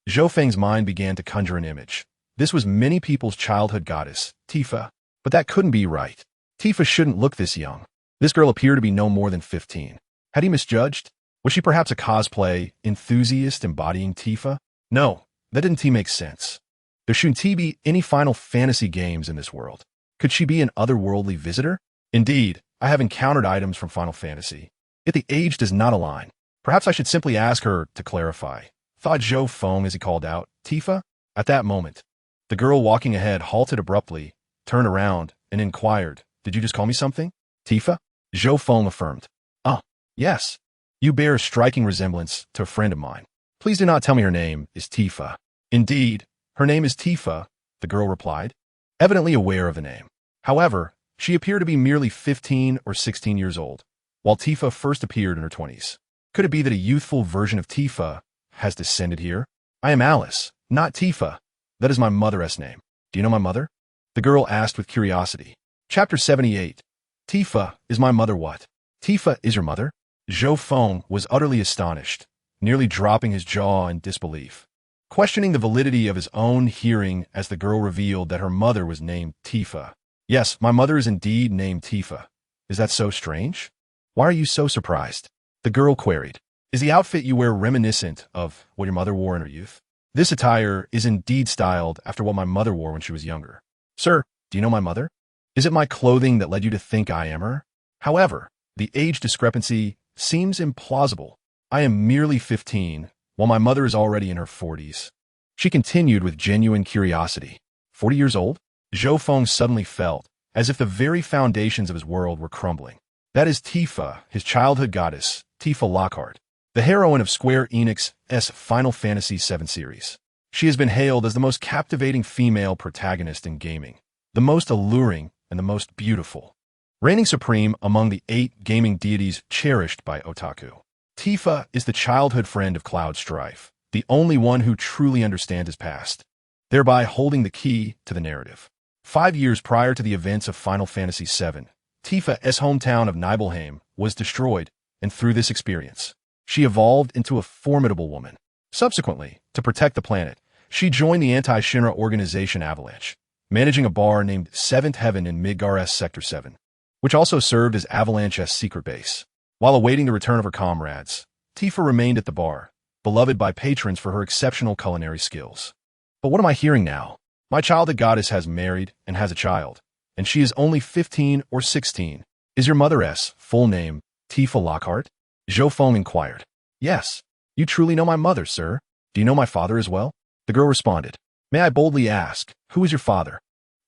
Zhou Feng's mind began to conjure an image. This was many people's childhood goddess, Tifa. But that couldn't be right. Tifa shouldn't look this young. This girl appeared to be no more than 15. Had he misjudged? Was she perhaps a cosplay enthusiast embodying Tifa? No, that didn't make sense. There shouldn't be any Final Fantasy games in this world. Could she be an otherworldly visitor? Indeed, I have encountered items from Final Fantasy. Yet the age does not align. Perhaps I should simply ask her to clarify, thought Zhou Feng as he called out, "Tifa?" At that moment, the girl walking ahead halted abruptly, turned around, and inquired, "Did you just call me something?" "Tifa?" Zhou Feng affirmed. "Ah, yes. You bear a striking resemblance to a friend of mine. Please do not tell me her name is Tifa." "Indeed, her name is Tifa," the girl replied, evidently aware of the name. However, she appeared to be merely 15 or 16 years old, while Tifa first appeared in her 20s. Could it be that a youthful version of Tifa has descended here? "I am Alice, not Tifa. That is my mother's name. Do you know my mother?" the girl asked with curiosity. Chapter 78. Tifa is my mother. What? Tifa is your mother? Zhou Feng was utterly astonished, nearly dropping his jaw in disbelief. questioning the validity of his own hearing as the girl revealed that her mother was named Tifa. Yes, my mother is indeed named Tifa. Is that so strange? Why are you so surprised? The girl queried. Is the outfit you wear reminiscent of what your mother wore in her youth? This attire is indeed styled after what my mother wore when she was younger. Sir, do you know my mother? Is it my clothing that led you to think I am her? However, the age discrepancy seems implausible. I am merely 15, while my mother is already in her 40s. She continued with genuine curiosity. 40 years old? Zhou Feng suddenly felt as if the very foundations of his world were crumbling. That is Tifa, his childhood goddess, Tifa Lockhart, the heroine of Square Enix's Final Fantasy VII series. She has been hailed as the most captivating female protagonist in gaming, the most alluring and the most beautiful, reigning supreme among the 8 gaming deities cherished by otaku. Tifa is the childhood friend of Cloud Strife, the only one who truly understands his past, thereby holding the key to the narrative. 5 years prior to the events of Final Fantasy VII, Tifa's hometown of Nibelheim was destroyed, and through this experience, she evolved into a formidable woman. Subsequently, to protect the planet, she joined the anti-Shinra organization Avalanche, managing a bar named Seventh Heaven in Midgar's Sector 7, which also served as Avalanche's secret base. While awaiting the return of her comrades, Tifa remained at the bar, beloved by patrons for her exceptional culinary skills. But what am I hearing now? My childhood goddess has married and has a child, and she is only 15 or 16. Is your mother's full name Tifa Lockhart? Zhou Feng inquired. Yes. You truly know my mother, sir. Do you know my father as well? The girl responded. May I boldly ask, who is your father?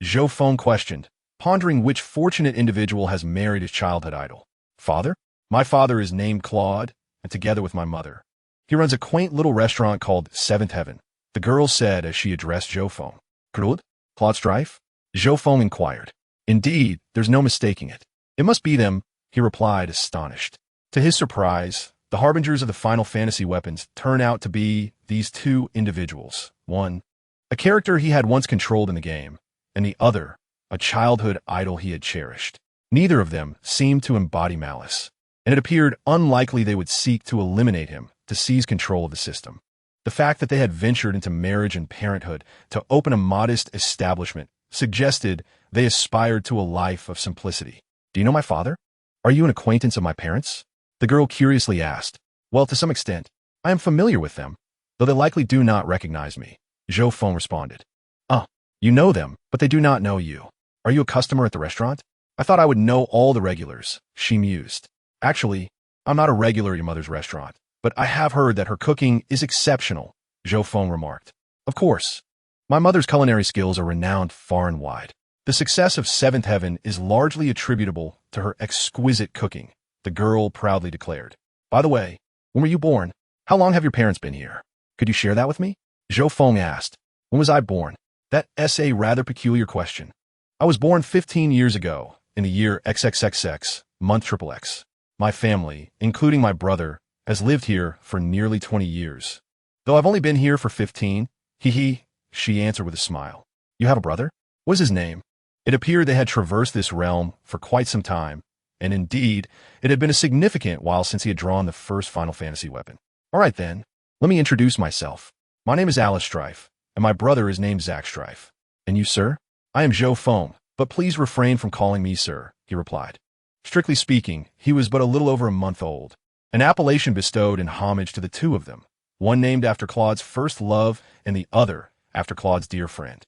Zhou Feng questioned, pondering which fortunate individual has married his childhood idol. Father? My father is named Claude, and together with my mother, he runs a quaint little restaurant called Seventh Heaven, the girl said as she addressed Zhou Feng. Claude Strife? Zhou Feng inquired. Indeed, there's no mistaking it. It must be them, he replied, astonished. To his surprise, the harbingers of the Final Fantasy weapons turn out to be these 2 individuals. One, a character he had once controlled in the game, and the other, a childhood idol he had cherished. Neither of them seemed to embody malice, and it appeared unlikely they would seek to eliminate him to seize control of the system. The fact that they had ventured into marriage and parenthood to open a modest establishment suggested they aspired to a life of simplicity. Do you know my father? Are you an acquaintance of my parents? The girl curiously asked. Well, to some extent, I am familiar with them, though they likely do not recognize me. Zhou Feng responded. You know them, but they do not know you. Are you a customer at the restaurant? I thought I would know all the regulars, she mused. Actually, I'm not a regular at your mother's restaurant, but I have heard that her cooking is exceptional, Zhou Feng remarked. Of course. My mother's culinary skills are renowned far and wide. The success of Seventh Heaven is largely attributable to her exquisite cooking, the girl proudly declared. By the way, when were you born? How long have your parents been here? Could you share that with me? Zhou Feng asked. When was I born? That's a rather peculiar question. I was born 15 years ago, in the year XXXX, month XXX. My family, including my brother, has lived here for nearly 20 years. Though I've only been here for 15, she answered with a smile. You have a brother? What is his name? It appeared they had traversed this realm for quite some time, and indeed, it had been a significant while since he had drawn the first Final Fantasy weapon. All right then, let me introduce myself. My name is Alice Strife, and my brother is named Zack Strife. And you, sir? I am Zhou Feng, but please refrain from calling me sir, he replied. Strictly speaking, he was but a little over a month old, an appellation bestowed in homage to the 2 of them, one named after Claude's first love and the other after Claude's dear friend.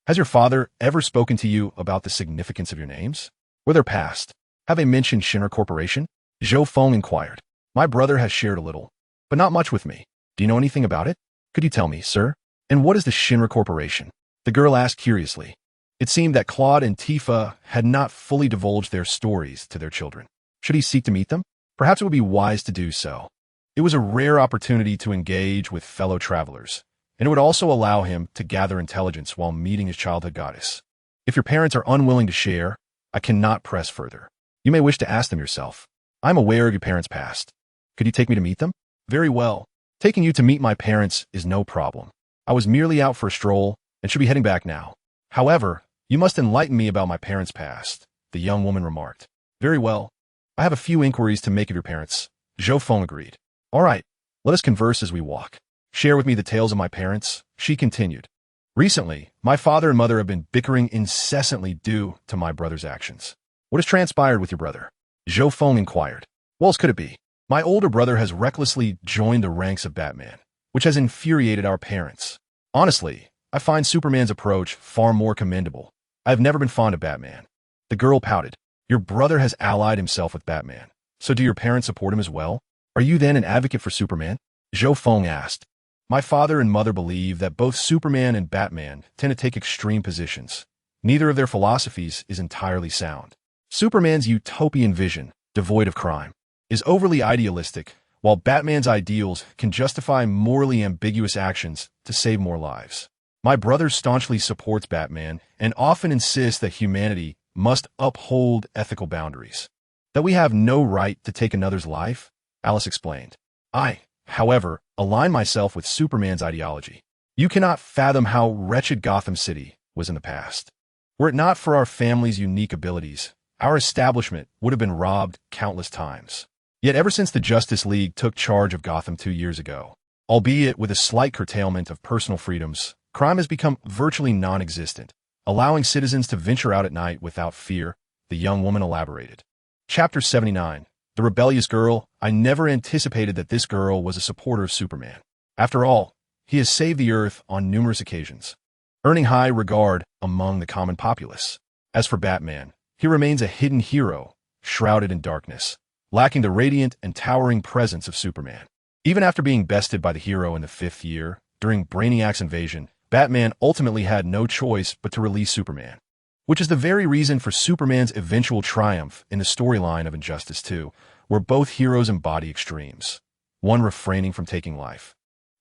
Has your father ever spoken to you about the significance of your names? Or their past? Have they mentioned Shinra Corporation? Zhou Feng inquired. My brother has shared a little, but not much with me. Do you know anything about it? Could you tell me, sir? And what is the Shinra Corporation? The girl asked curiously. It seemed that Claude and Tifa had not fully divulged their stories to their children. Should he seek to meet them? Perhaps it would be wise to do so. It was a rare opportunity to engage with fellow travelers, and it would also allow him to gather intelligence while meeting his childhood goddess. If your parents are unwilling to share, I cannot press further. You may wish to ask them yourself. I'm aware of your parents' past. Could you take me to meet them? Very well. Taking you to meet my parents is no problem. I was merely out for a stroll and should be heading back now. However, you must enlighten me about my parents' past, the young woman remarked. Very well. I have a few inquiries to make of your parents. Zhou Feng agreed. All right, let us converse as we walk. Share with me the tales of my parents, She continued. Recently, my father and mother have been bickering incessantly due to my brother's actions. What has transpired with your brother? Zhou Feng inquired. What else could it be? My older brother has recklessly joined the ranks of Batman, which has infuriated our parents. Honestly, I find Superman's approach far more commendable. I have never been fond of Batman. The girl pouted. Your brother has allied himself with Batman. So do your parents support him as well? Are you then an advocate for Superman? Zhou Feng asked. My father and mother believe that both Superman and Batman tend to take extreme positions. Neither of their philosophies is entirely sound. Superman's utopian vision, devoid of crime, is overly idealistic, while Batman's ideals can justify morally ambiguous actions to save more lives. My brother staunchly supports Batman and often insists that humanity must uphold ethical boundaries. That we have no right to take another's life, Alice explained. I, however, align myself with Superman's ideology. You cannot fathom how wretched Gotham City was in the past. Were it not for our family's unique abilities, our establishment would have been robbed countless times. Yet ever since the Justice League took charge of Gotham 2 years ago, albeit with a slight curtailment of personal freedoms, crime has become virtually non-existent, allowing citizens to venture out at night without fear, the young woman elaborated. Chapter 79. The Rebellious Girl. I never anticipated that this girl was a supporter of Superman. After all, he has saved the Earth on numerous occasions, earning high regard among the common populace. As for Batman, he remains a hidden hero, shrouded in darkness, lacking the radiant and towering presence of Superman. Even after being bested by the hero in the 5th year, during Brainiac's invasion, Batman ultimately had no choice but to release Superman, which is the very reason for Superman's eventual triumph in the storyline of Injustice 2, where both heroes embody extremes, one refraining from taking life,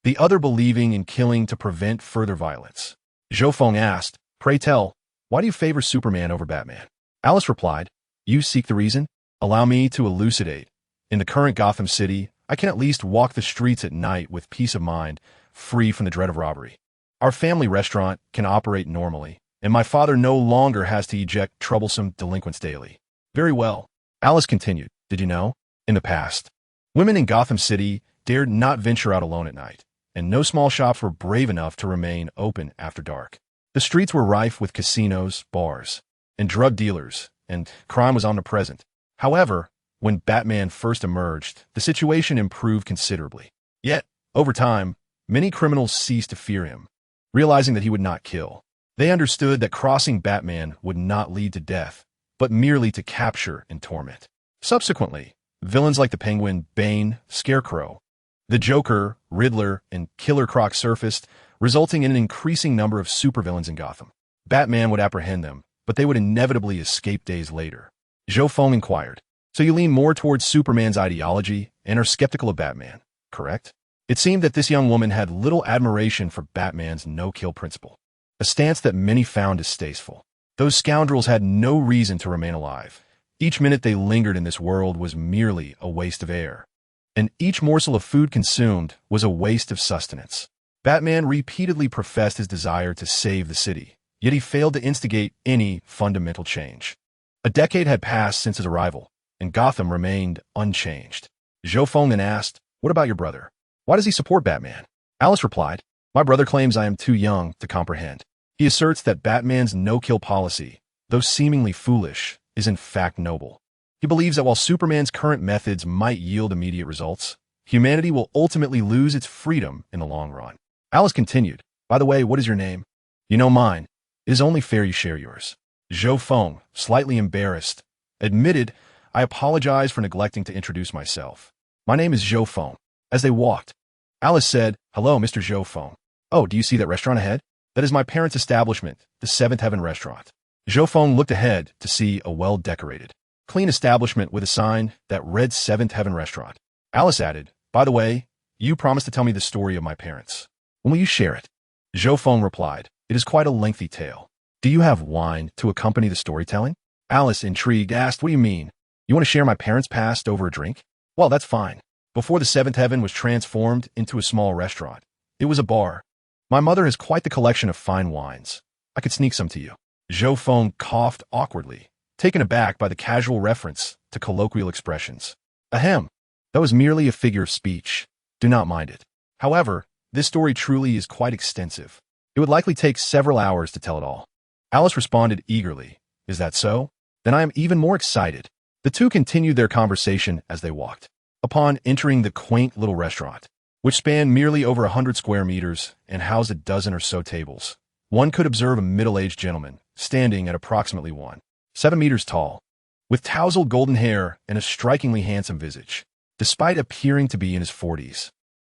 the other believing in killing to prevent further violence. Zhou Feng asked, pray tell, why do you favor Superman over Batman? Alice replied, you seek the reason? Allow me to elucidate. In the current Gotham City, I can at least walk the streets at night with peace of mind, free from the dread of robbery. Our family restaurant can operate normally, and my father no longer has to eject troublesome delinquents daily. Very well. Alice continued, did you know? In the past, women in Gotham City dared not venture out alone at night, and no small shops were brave enough to remain open after dark. The streets were rife with casinos, bars, and drug dealers, and crime was omnipresent. However, when Batman first emerged, the situation improved considerably. Yet, over time, many criminals ceased to fear him, realizing that he would not kill. They understood that crossing Batman would not lead to death, but merely to capture and torment. Subsequently, villains like the Penguin, Bane, Scarecrow, the Joker, Riddler, and Killer Croc surfaced, resulting in an increasing number of supervillains in Gotham. Batman would apprehend them, but they would inevitably escape days later. Zhou Feng inquired, so you lean more towards Superman's ideology and are skeptical of Batman, correct? It seemed that this young woman had little admiration for Batman's no-kill principle, a stance that many found distasteful. Those scoundrels had no reason to remain alive. Each minute they lingered in this world was merely a waste of air, and each morsel of food consumed was a waste of sustenance. Batman repeatedly professed his desire to save the city, yet he failed to instigate any fundamental change. A decade had passed since his arrival, and Gotham remained unchanged. Zhou Feng then asked, what about your brother? Why does he support Batman? Alice replied, my brother claims I am too young to comprehend. He asserts that Batman's no-kill policy, though seemingly foolish, is in fact noble. He believes that while Superman's current methods might yield immediate results, humanity will ultimately lose its freedom in the long run. Alice continued, by the way, what is your name? You know mine. It is only fair you share yours. Zhou Feng, slightly embarrassed, admitted, I apologize for neglecting to introduce myself. My name is Zhou Feng. As they walked, Alice said, hello, Mr. Zhou Feng. Oh, do you see that restaurant ahead? That is my parents' establishment, the Seventh Heaven Restaurant. Zhou Feng looked ahead to see a well-decorated, clean establishment with a sign that read Seventh Heaven Restaurant. Alice added, by the way, you promised to tell me the story of my parents. When will you share it? Zhou Feng replied, it is quite a lengthy tale. Do you have wine to accompany the storytelling? Alice, intrigued, asked, what do you mean? You want to share my parents' past over a drink? Well, that's fine. Before the Seventh Heaven was transformed into a small restaurant, it was a bar. My mother has quite the collection of fine wines. I could sneak some to you. Zhou Feng coughed awkwardly, taken aback by the casual reference to colloquial expressions. Ahem. That was merely a figure of speech. Do not mind it. However, This story truly is quite extensive. It would likely take several hours to tell it all. Alice responded eagerly. Is that so? Then I am even more excited. The two continued their conversation as they walked. Upon entering the quaint little restaurant, which spanned merely over 100 square meters and housed a dozen or so tables, one could observe a middle-aged gentleman standing at approximately 7 meters tall, with tousled golden hair and a strikingly handsome visage, despite appearing to be in his 40s.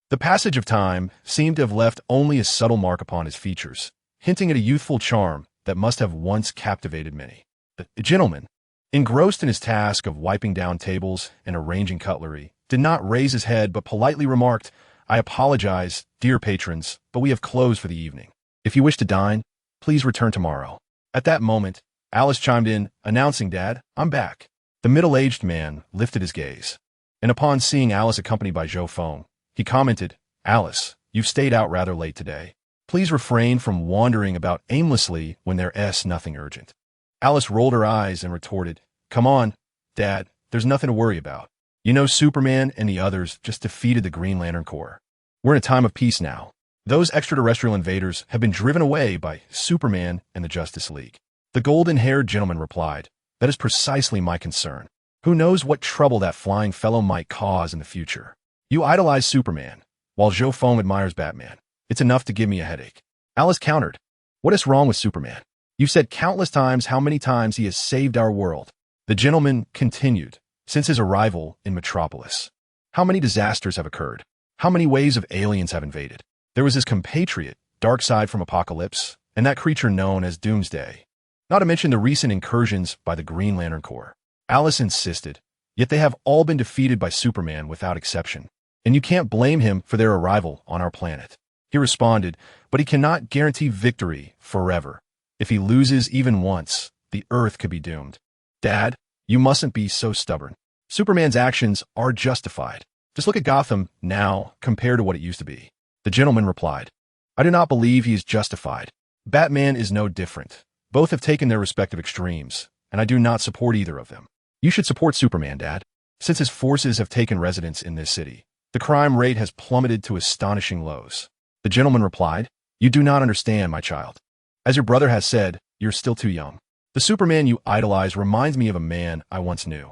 The passage of time seemed to have left only a subtle mark upon his features, hinting at a youthful charm that must have once captivated many. The gentleman, engrossed in his task of wiping down tables and arranging cutlery, did not raise his head but politely remarked, I apologize, dear patrons, but we have closed for the evening. If you wish to dine, please return tomorrow. At that moment, Alice chimed in, announcing, Dad, I'm back. The middle-aged man lifted his gaze, and upon seeing Alice accompanied by Zhou Feng, he commented, Alice, you've stayed out rather late today. Please refrain from wandering about aimlessly when there's nothing urgent. Alice rolled her eyes and retorted, Come on, Dad, there's nothing to worry about. You know Superman and the others just defeated the Green Lantern Corps. We're in a time of peace now. Those extraterrestrial invaders have been driven away by Superman and the Justice League. The golden-haired gentleman replied, That is precisely my concern. Who knows what trouble that flying fellow might cause in the future? You idolize Superman, while Zhou Feng admires Batman. It's enough to give me a headache. Alice countered, What is wrong with Superman? You've said countless times how many times he has saved our world. The gentleman continued, Since his arrival in Metropolis, how many disasters have occurred? How many waves of aliens have invaded? There was his compatriot, Darkseid from Apocalypse, and that creature known as Doomsday. Not to mention the recent incursions by the Green Lantern Corps. Alice insisted, yet they have all been defeated by Superman without exception, and you can't blame him for their arrival on our planet. He responded, but he cannot guarantee victory forever. If he loses even once, the Earth could be doomed. Dad, you mustn't be so stubborn. Superman's actions are justified. Just look at Gotham now compared to what it used to be. The gentleman replied, I do not believe he is justified. Batman is no different. Both have taken their respective extremes, and I do not support either of them. You should support Superman, Dad. Since his forces have taken residence in this city, the crime rate has plummeted to astonishing lows. The gentleman replied, You do not understand, my child. As your brother has said, you're still too young. The Superman you idolize reminds me of a man I once knew,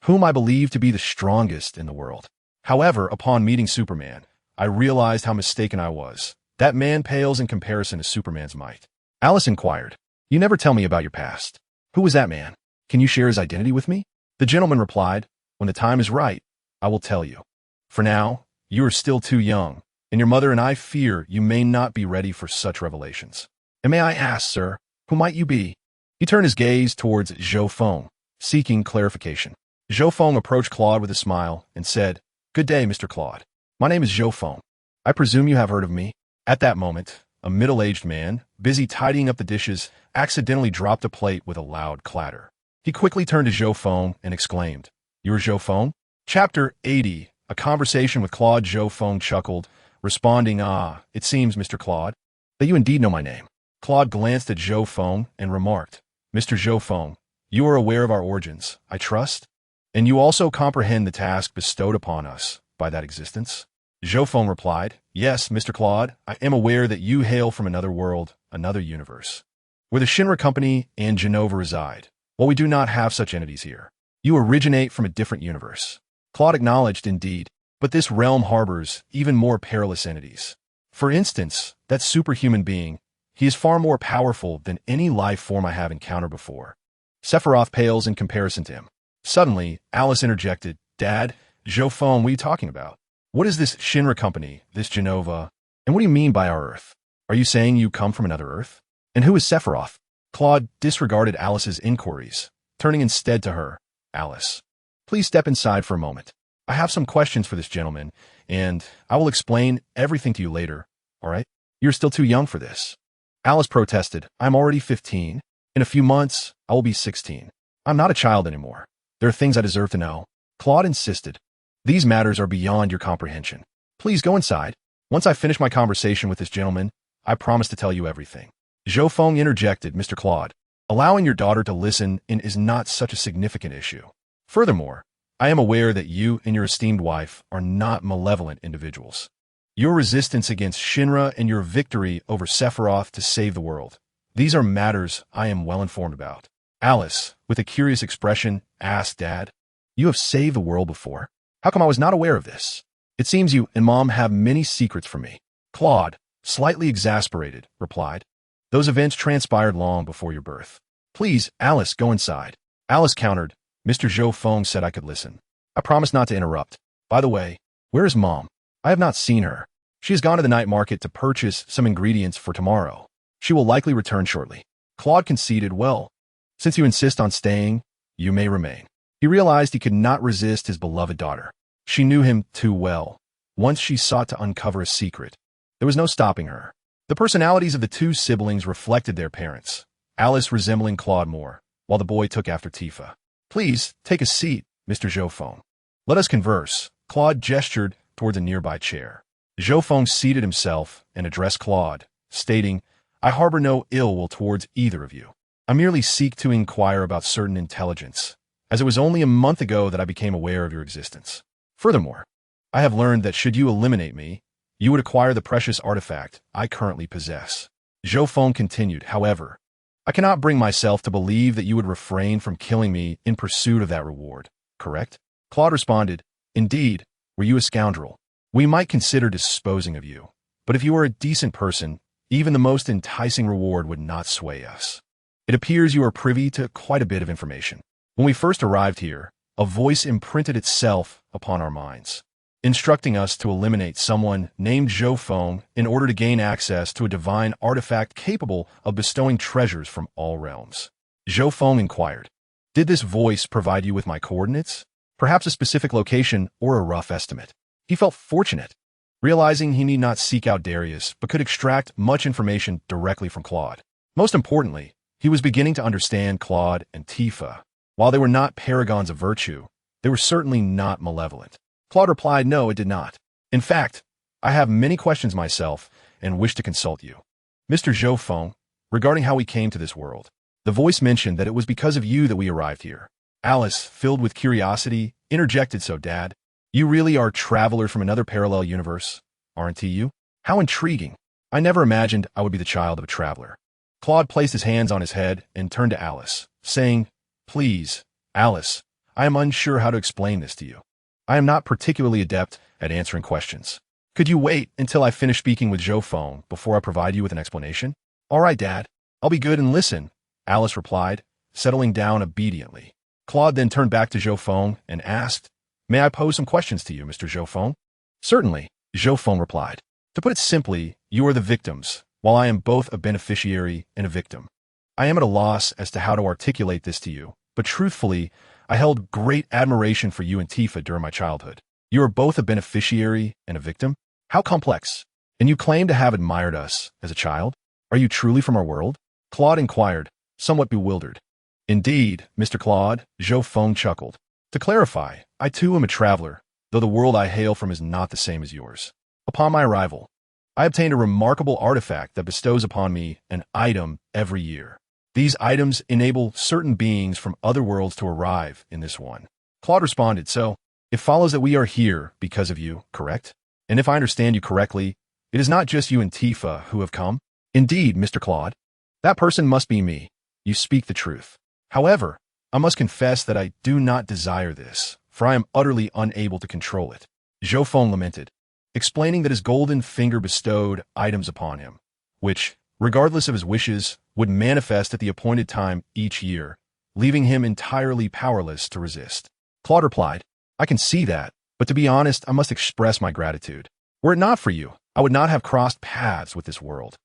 whom I believed to be the strongest in the world. However, upon meeting Superman, I realized how mistaken I was. That man pales in comparison to Superman's might. Alice inquired, You never tell me about your past. Who was that man? Can you share his identity with me? The gentleman replied, When the time is right, I will tell you. For now, you are still too young, and your mother and I fear you may not be ready for such revelations. And may I ask, sir, who might you be? He turned his gaze towards Zhou Feng, seeking clarification. Zhou Feng approached Claude with a smile and said, Good day, Mr. Claude. My name is Zhou Feng. I presume you have heard of me? At that moment, a middle-aged man, busy tidying up the dishes, accidentally dropped a plate with a loud clatter. He quickly turned to Zhou Feng and exclaimed, You are Zhou Feng? Chapter 80, A Conversation with Claude. Zhou Feng chuckled, responding, It seems, Mr. Claude, that you indeed know my name. Claude glanced at Zhou Feng and remarked, Mr. Zhou Feng, you are aware of our origins, I trust? And you also comprehend the task bestowed upon us by that existence? Zhou Feng replied, Yes, Mr. Claude, I am aware that you hail from another world, another universe, where the Shinra Company and Genova reside. While we do not have such entities here, you originate from a different universe. Claude acknowledged, indeed, but this realm harbors even more perilous entities. For instance, that superhuman being, he is far more powerful than any life form I have encountered before. Sephiroth pales in comparison to him. Suddenly, Alice interjected, Dad, Zhou Feng, what are you talking about? What is this Shinra Company, this Genova, and what do you mean by our Earth? Are you saying you come from another Earth? And who is Sephiroth? Claude disregarded Alice's inquiries, turning instead to her. Alice, please step inside for a moment. I have some questions for this gentleman, and I will explain everything to you later, all right? You're still too young for this. Alice protested, I'm already 15. In a few months, I will be 16. I'm not a child anymore. There are things I deserve to know. Claude insisted. These matters are beyond your comprehension. Please go inside. Once I finish my conversation with this gentleman, I promise to tell you everything. Zhou Feng interjected, Mr. Claude, allowing your daughter to listen in is not such a significant issue. Furthermore, I am aware that you and your esteemed wife are not malevolent individuals. Your resistance against Shinra and your victory over Sephiroth to save the world. These are matters I am well informed about. Alice, with a curious expression, asked Dad, "You have saved the world before? How come I was not aware of this? It seems you and Mom have many secrets from me." Claude, slightly exasperated, replied, "Those events transpired long before your birth. Please, Alice, go inside." Alice countered, "Mr. Zhou Feng said I could listen. I promise not to interrupt. By the way, where is Mom? I have not seen her. She has gone to the night market to purchase some ingredients for tomorrow. She will likely return shortly." Claude conceded, "Well, since you insist on staying, you may remain." He realized he could not resist his beloved daughter. She knew him too well. Once she sought to uncover a secret, there was no stopping her. The personalities of the two siblings reflected their parents, Alice resembling Claude more, while the boy took after Tifa. "Please, take a seat, Mr. Zhou Feng. Let us converse." Claude gestured towards a nearby chair. Zhou Feng seated himself and addressed Claude, stating, "I harbor no ill will towards either of you. I merely seek to inquire about certain intelligence, as it was only a month ago that I became aware of your existence. Furthermore, I have learned that should you eliminate me, you would acquire the precious artifact I currently possess." Zhou Feng continued, "However, I cannot bring myself to believe that you would refrain from killing me in pursuit of that reward, correct?" Claude responded, "Indeed, were you a scoundrel, we might consider disposing of you. But if you are a decent person, even the most enticing reward would not sway us. It appears you are privy to quite a bit of information. When we first arrived here, a voice imprinted itself upon our minds, instructing us to eliminate someone named Zhou Feng in order to gain access to a divine artifact capable of bestowing treasures from all realms." Zhou Feng inquired, "Did this voice provide you with my coordinates? Perhaps a specific location or a rough estimate?" He felt fortunate, realizing he need not seek out Darius, but could extract much information directly from Claude. Most importantly, he was beginning to understand Claude and Tifa. While they were not paragons of virtue, they were certainly not malevolent. Claude replied, "No, it did not. In fact, I have many questions myself and wish to consult you. Mr. Zhou Feng, regarding how we came to this world. The voice mentioned that it was because of you that we arrived here." Alice, filled with curiosity, interjected, "So, Dad, you really are a traveler from another parallel universe, aren't you? How intriguing. I never imagined I would be the child of a traveler." Claude placed his hands on his head and turned to Alice, saying, "Please, Alice, I am unsure how to explain this to you. I am not particularly adept at answering questions. Could you wait until I finish speaking with Zhou Feng before I provide you with an explanation?" "All right, Dad. I'll be good and listen," Alice replied, settling down obediently. Claude then turned back to Zhou Feng and asked, "May I pose some questions to you, Mr. Zhou Feng?" "Certainly," Zhou Feng replied. "To put it simply, you are the victims, while I am both a beneficiary and a victim. I am at a loss as to how to articulate this to you, but truthfully, I held great admiration for you and Tifa during my childhood. You are both a beneficiary and a victim? How complex. And you claim to have admired us as a child? Are you truly from our world?" Claude inquired, somewhat bewildered. "Indeed, Mr. Claude," Zhou Feng chuckled. "To clarify, I too am a traveler, though the world I hail from is not the same as yours. Upon my arrival, I obtained a remarkable artifact that bestows upon me an item every year. These items enable certain beings from other worlds to arrive in this one." Claude responded, "So, it follows that we are here because of you, correct? And if I understand you correctly, it is not just you and Tifa who have come?" "Indeed, Mr. Claude. That person must be me. You speak the truth. However, I must confess that I do not desire this, for I am utterly unable to control it." Zhou Feng lamented, explaining that his golden finger bestowed items upon him, which, regardless of his wishes, would manifest at the appointed time each year, leaving him entirely powerless to resist. Claude replied, "I can see that, but to be honest, I must express my gratitude. Were it not for you, I would not have crossed paths with this world.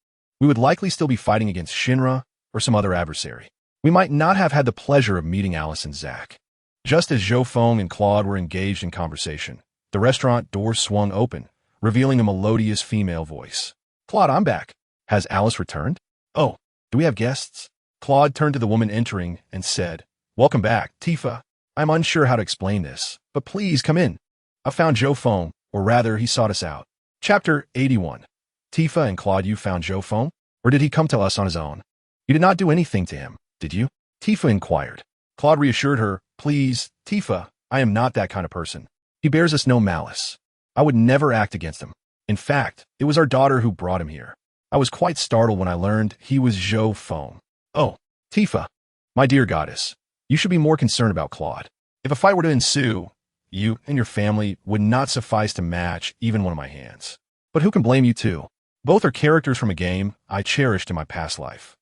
We would likely still be fighting against Shinra or some other adversary. We might not have had the pleasure of meeting Alice and Zack." Just as Zhou Feng and Claude were engaged in conversation, the restaurant doors swung open, revealing a melodious female voice. "Claude, I'm back. Has Alice returned? Oh, do we have guests?" Claude turned to the woman entering and said, "Welcome back, Tifa. I'm unsure how to explain this, but please come in. I found Zhou Feng, or rather, he sought us out." Chapter 81. Tifa and Claude, you found Zhou Feng? Or did he come to us on his own? You did not do anything to him, did you? Tifa inquired. Claude reassured her, "Please, Tifa, I am not that kind of person. He bears us no malice. I would never act against him. In fact, it was our daughter who brought him here. I was quite startled when I learned he was Zhou Feng. Oh, Tifa, my dear goddess, you should be more concerned about Claude. If a fight were to ensue, you and your family would not suffice to match even one of my hands. But who can blame you two? Both are characters from a game I cherished in my past life.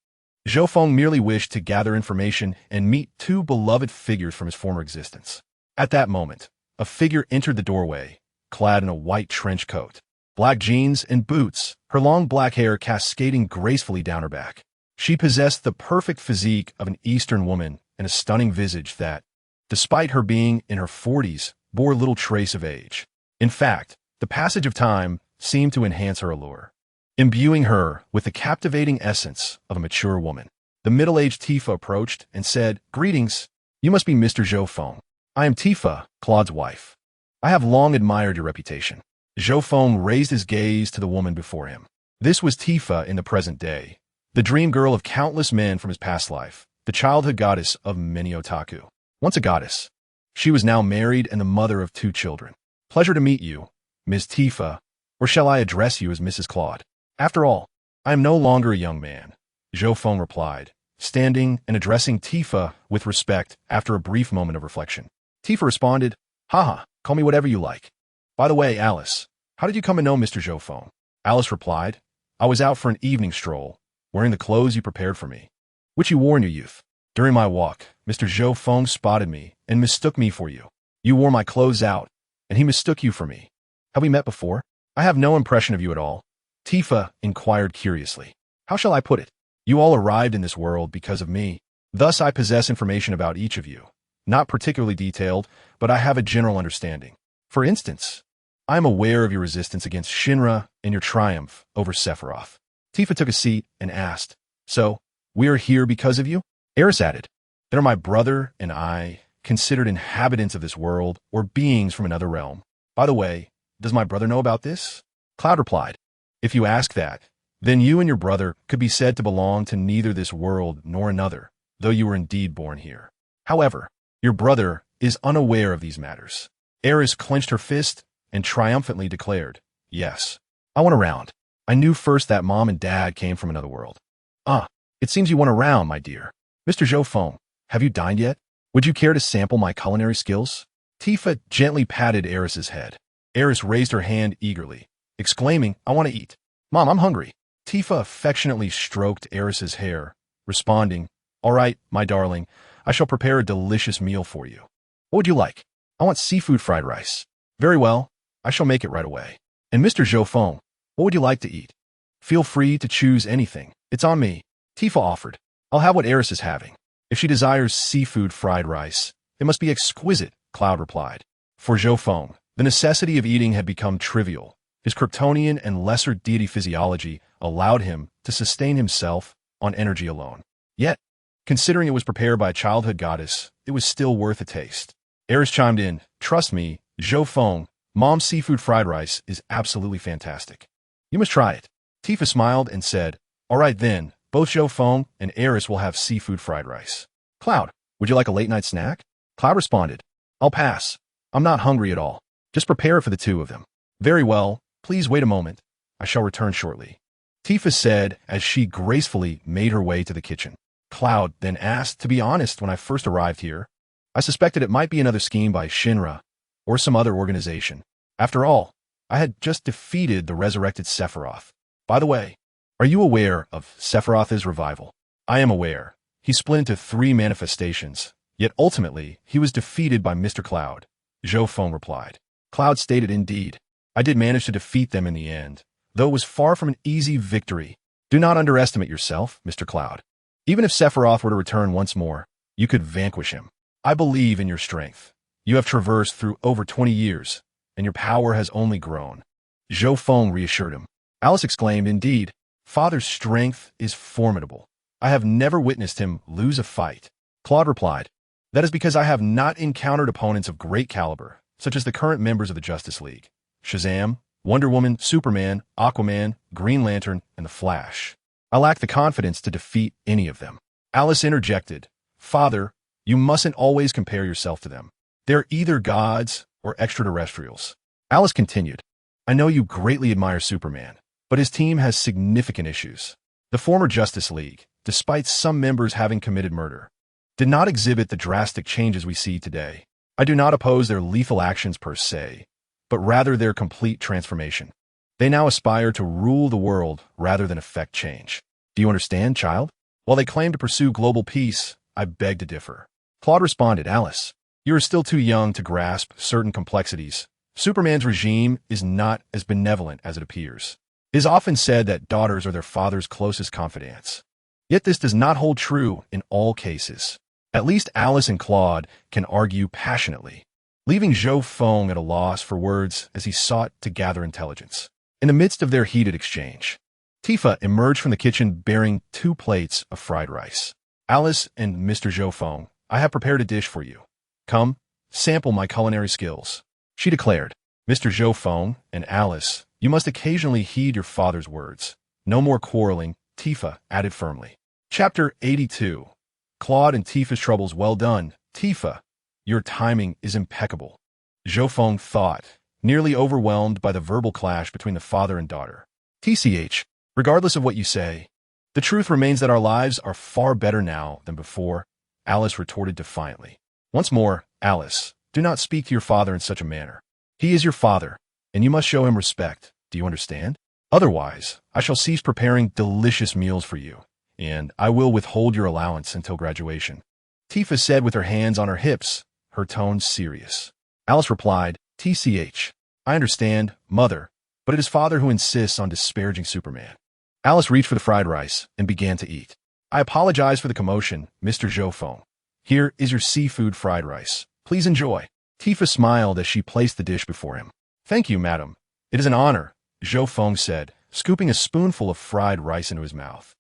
Zhou Feng merely wished to gather information and meet two beloved figures from his former existence. At that moment, a figure entered the doorway, clad in a white trench coat, black jeans, and boots, her long black hair cascading gracefully down her back. She possessed the perfect physique of an Eastern woman and a stunning visage that, despite her being in her 40s, bore little trace of age. In fact, the passage of time seemed to enhance her allure, imbuing her with the captivating essence of a mature woman. The middle-aged Tifa approached and said, "Greetings. You must be Mr. Zhou Feng. I am Tifa, Claude's wife. I have long admired your reputation." Zhou Feng raised his gaze to the woman before him. This was Tifa in the present day, the dream girl of countless men from his past life, the childhood goddess of many otaku. Once a goddess, she was now married and the mother of 2 children. "Pleasure to meet you, Ms. Tifa, or shall I address you as Mrs. Claude? After all, I am no longer a young man," Zhou Feng replied, standing and addressing Tifa with respect after a brief moment of reflection. Tifa responded, "Haha, call me whatever you like. By the way, Alice, how did you come to know Mr. Zhou Feng?" Alice replied, "I was out for an evening stroll, wearing the clothes you prepared for me, which you wore in your youth. During my walk, Mr. Zhou Feng spotted me and mistook me for you. You wore my clothes out, and he mistook you for me. Have we met before?" "I have no impression of you at all," Tifa inquired curiously. "How shall I put it? You all arrived in this world because of me. Thus I possess information about each of you. Not particularly detailed, but I have a general understanding. For instance, I am aware of your resistance against Shinra and your triumph over Sephiroth." Tifa took a seat and asked, "So, we are here because of you?" Eris added, "Then are my brother and I considered inhabitants of this world or beings from another realm. By the way, does my brother know about this?" Cloud replied, "If you ask that, then you and your brother could be said to belong to neither this world nor another, though you were indeed born here. However, your brother is unaware of these matters." Eris clenched her fist and triumphantly declared, "Yes, I went around. I knew first that Mom and Dad came from another world." "Ah, it seems you went around, my dear. Mr. Zhou Feng, have you dined yet? Would you care to sample my culinary skills?" Tifa gently patted Eris's head. Eris raised her hand eagerly, exclaiming, "I want to eat. Mom, I'm hungry." Tifa affectionately stroked Eris's hair, responding, "All right, my darling, I shall prepare a delicious meal for you. What would you like?" "I want seafood fried rice." "Very well, I shall make it right away." "And Mr. Zhou Feng, what would you like to eat?" "Feel free to choose anything. It's on me," Tifa offered. "I'll have what Eris is having. If she desires seafood fried rice, it must be exquisite," Cloud replied. For Zhou Feng, the necessity of eating had become trivial. His Kryptonian and lesser deity physiology allowed him to sustain himself on energy alone. Yet, considering it was prepared by a childhood goddess, it was still worth a taste. Eris chimed in, "Trust me, Zhou Feng, Mom's seafood fried rice is absolutely fantastic. You must try it." Tifa smiled and said, "All right then, both Zhou Feng and Eris will have seafood fried rice." "Cloud, would you like a late-night snack?" Cloud responded, "I'll pass. I'm not hungry at all. Just prepare it for the two of them." "Very well. Please wait a moment. I shall return shortly," Tifa said as she gracefully made her way to the kitchen. Cloud then asked, "To be honest, when I first arrived here, I suspected it might be another scheme by Shinra or some other organization. After all, I had just defeated the resurrected Sephiroth. By the way, are you aware of Sephiroth's revival?" "I am aware. He split into 3 manifestations, yet ultimately he was defeated by Mr. Cloud," Zhou Feng replied. Cloud stated, "Indeed, I did manage to defeat them in the end, though it was far from an easy victory. Do not underestimate yourself, Mr. Cloud. Even if Sephiroth were to return once more, you could vanquish him. I believe in your strength. You have traversed through over 20 years, and your power has only grown." Zhou Feng reassured him. Alice exclaimed, "Indeed, Father's strength is formidable. I have never witnessed him lose a fight." Claude replied, "That is because I have not encountered opponents of great caliber, such as the current members of the Justice League. Shazam, Wonder Woman, Superman, Aquaman, Green Lantern, and the Flash. I lack the confidence to defeat any of them." Alice interjected, "Father, you mustn't always compare yourself to them. They're either gods or extraterrestrials." Alice continued, I know you greatly admire Superman, but his team has significant issues. The former Justice League, despite some members having committed murder, did not exhibit the drastic changes we see today. I do not oppose their lethal actions per se, but rather their complete transformation. They now aspire to rule the world rather than effect change. Do you understand, child? While they claim to pursue global peace, I beg to differ. Claude responded, Alice, you are still too young to grasp certain complexities. Superman's regime is not as benevolent as it appears. It is often said that daughters are their father's closest confidants. Yet this does not hold true in all cases. At least Alice and Claude can argue passionately, leaving Zhou Feng at a loss for words as he sought to gather intelligence. In the midst of their heated exchange, Tifa emerged from the kitchen bearing 2 plates of fried rice. Alice and Mr. Zhou Feng, I have prepared a dish for you. Come, sample my culinary skills, she declared. Mr. Zhou Feng and Alice, you must occasionally heed your father's words. No more quarreling, Tifa added firmly. Chapter 82. Claude and Tifa's troubles. Well done, Tifa. Your timing is impeccable. Zhou Feng thought, nearly overwhelmed by the verbal clash between the father and daughter. TCH, regardless of what you say, the truth remains that our lives are far better now than before, Alice retorted defiantly. Once more, Alice, do not speak to your father in such a manner. He is your father, and you must show him respect. Do you understand? Otherwise, I shall cease preparing delicious meals for you, and I will withhold your allowance until graduation. Tifa said with her hands on her hips, her tone serious. Alice replied, TCH, I understand, mother, but it is father who insists on disparaging Superman. Alice reached for the fried rice and began to eat. I apologize for the commotion, Mr. Zhou Feng. Here is your seafood fried rice. Please enjoy. Tifa smiled as she placed the dish before him. Thank you, madam. It is an honor, Zhou Feng said, scooping a spoonful of fried rice into his mouth.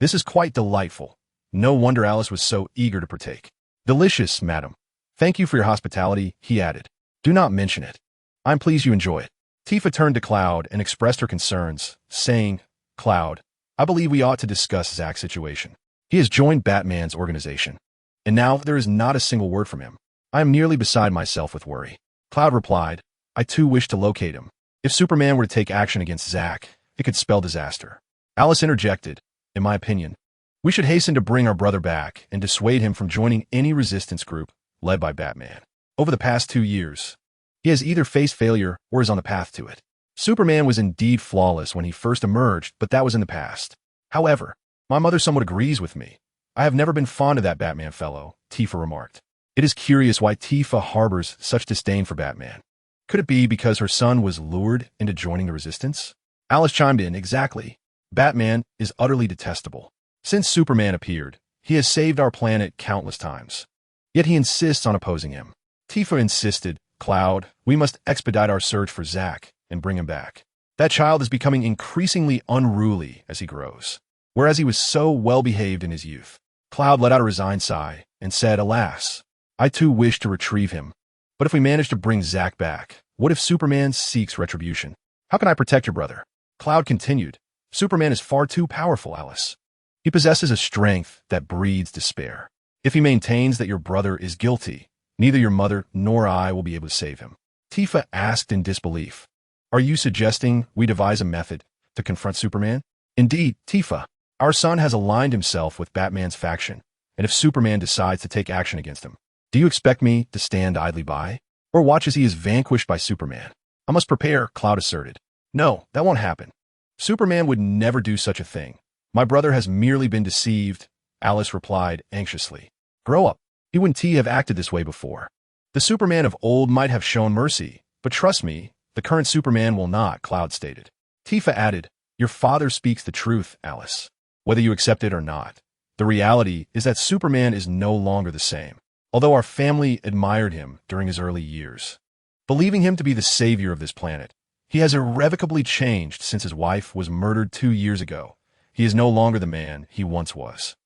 This is quite delightful. No wonder Alice was so eager to partake. Delicious, madam. Thank you for your hospitality, he added. Do not mention it. I'm pleased you enjoy it. Tifa turned to Cloud and expressed her concerns, saying, Cloud, I believe we ought to discuss Zack's situation. He has joined Batman's organization, and now there is not a single word from him. I am nearly beside myself with worry. Cloud replied, I too wish to locate him. If Superman were to take action against Zack, it could spell disaster. Alice interjected, in my opinion, we should hasten to bring our brother back and dissuade him from joining any resistance group led by Batman. Over the past 2 years, he has either faced failure or is on the path to it. Superman was indeed flawless when he first emerged, but that was in the past. However, my mother somewhat agrees with me. I have never been fond of that Batman fellow, Tifa remarked. It is curious why Tifa harbors such disdain for Batman. Could it be because her son was lured into joining the resistance? Alice chimed in, exactly. Batman is utterly detestable. Since Superman appeared, he has saved our planet countless times. Yet he insists on opposing him. Tifa insisted, Cloud, we must expedite our search for Zack and bring him back. That child is becoming increasingly unruly as he grows, whereas he was so well-behaved in his youth. Cloud let out a resigned sigh and said, alas, I too wish to retrieve him. But if we manage to bring Zack back, what if Superman seeks retribution? How can I protect your brother? Cloud continued, Superman is far too powerful, Alice. He possesses a strength that breeds despair. If he maintains that your brother is guilty, neither your mother nor I will be able to save him. Tifa asked in disbelief, are you suggesting we devise a method to confront Superman? Indeed, Tifa, our son has aligned himself with Batman's faction, and if Superman decides to take action against him, do you expect me to stand idly by? Or watch as he is vanquished by Superman? I must prepare, Cloud asserted. No, that won't happen. Superman would never do such a thing. My brother has merely been deceived, Alice replied anxiously. Grow up. He wouldn't have acted this way before. The Superman of old might have shown mercy, but trust me, the current Superman will not, Cloud stated. Tifa added, your father speaks the truth, Alice. Whether you accept it or not, the reality is that Superman is no longer the same. Although our family admired him during his early years, believing him to be the savior of this planet, he has irrevocably changed since his wife was murdered 2 years ago. He is no longer the man he once was.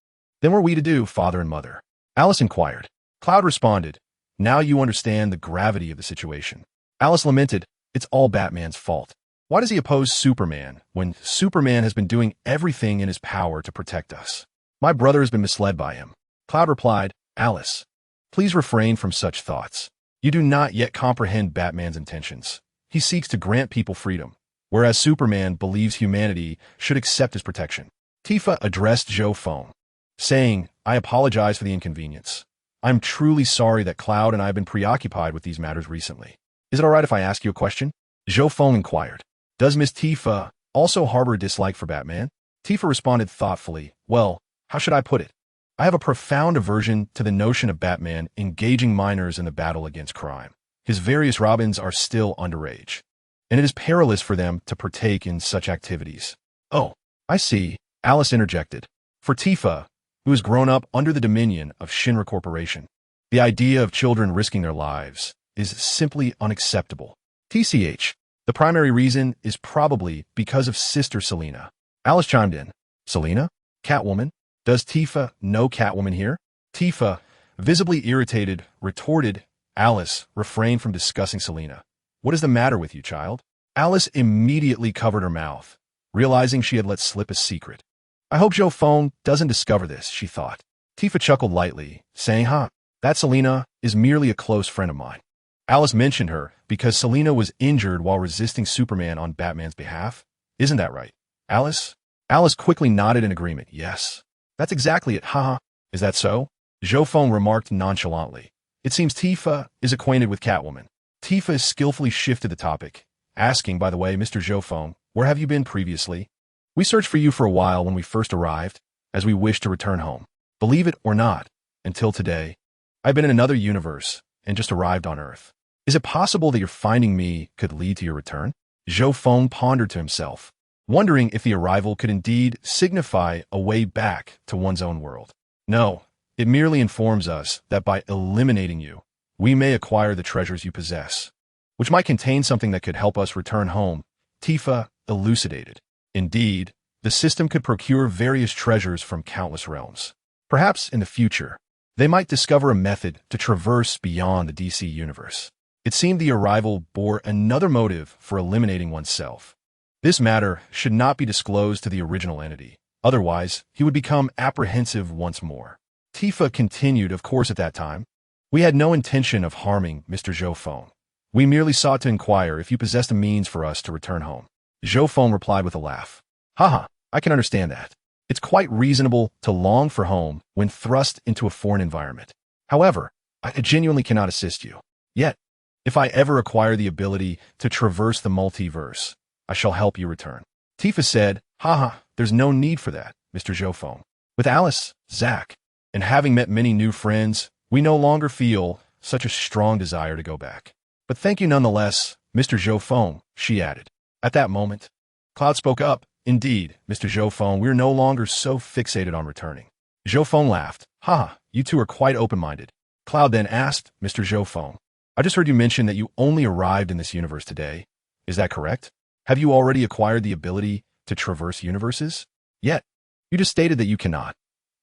Then what are we to do, father and mother? Alice inquired. Cloud responded, now you understand the gravity of the situation. Alice lamented, it's all Batman's fault. Why does he oppose Superman when Superman has been doing everything in his power to protect us? My brother has been misled by him. Cloud replied, Alice, please refrain from such thoughts. You do not yet comprehend Batman's intentions. He seeks to grant people freedom, whereas Superman believes humanity should accept his protection. Tifa addressed Zhou Feng, saying, I apologize for the inconvenience. I'm truly sorry that Cloud and I have been preoccupied with these matters recently. Is it all right if I ask you a question? Zhou Feng inquired. Does Miss Tifa also harbor a dislike for Batman? Tifa responded thoughtfully, well, how should I put it? I have a profound aversion to the notion of Batman engaging minors in the battle against crime. His various Robins are still underage, and it is perilous for them to partake in such activities. Oh, I see, Alice interjected. For Tifa, who has grown up under the dominion of Shinra Corporation, the idea of children risking their lives is simply unacceptable. TCH, the primary reason is probably because of Sister Selina. Alice chimed in. Selina? Catwoman? Does Tifa know Catwoman here? Tifa, visibly irritated, retorted. Alice refrained from discussing Selina. What is the matter with you, child? Alice immediately covered her mouth, realizing she had let slip a secret. I hope Zhou Feng doesn't discover this, she thought. Tifa chuckled lightly, saying, that Selina is merely a close friend of mine. Alice mentioned her because Selina was injured while resisting Superman on Batman's behalf. Isn't that right, Alice? Alice quickly nodded in agreement. Yes. That's exactly it, Is that so? Zhou Feng remarked nonchalantly. It seems Tifa is acquainted with Catwoman. Tifa skillfully shifted the topic, asking, by the way, Mr. Zhou Feng, where have you been previously? We searched for you for a while when we first arrived, as we wished to return home. Believe it or not, until today, I've been in another universe and just arrived on Earth. Is it possible that your finding me could lead to your return? Zhou Feng pondered to himself, wondering if the arrival could indeed signify a way back to one's own world. No, it merely informs us that by eliminating you, we may acquire the treasures you possess, which might contain something that could help us return home, Tifa elucidated. Indeed, the system could procure various treasures from countless realms. Perhaps in the future, they might discover a method to traverse beyond the DC universe. It seemed the arrival bore another motive for eliminating oneself. This matter should not be disclosed to the original entity. Otherwise, he would become apprehensive once more. Tifa continued, of course, at that time. We had no intention of harming Mr. Zhou Feng. We merely sought to inquire if you possessed a means for us to return home. Zhou Feng replied with a laugh. I can understand that. It's quite reasonable to long for home when thrust into a foreign environment. However, I genuinely cannot assist you. Yet, if I ever acquire the ability to traverse the multiverse, I shall help you return. Tifa said, there's no need for that, Mr. Zhou Feng. With Alice, Zack, and having met many new friends, we no longer feel such a strong desire to go back. But thank you nonetheless, Mr. Zhou Feng, she added. At that moment, Cloud spoke up. Indeed, Mr. Zhou Feng, we're no longer so fixated on returning. Zhou Feng laughed. You two are quite open-minded. Cloud then asked Mr. Zhou Feng, I just heard you mention that you only arrived in this universe today. Is that correct? Have you already acquired the ability to traverse universes? Yet, you just stated that you cannot.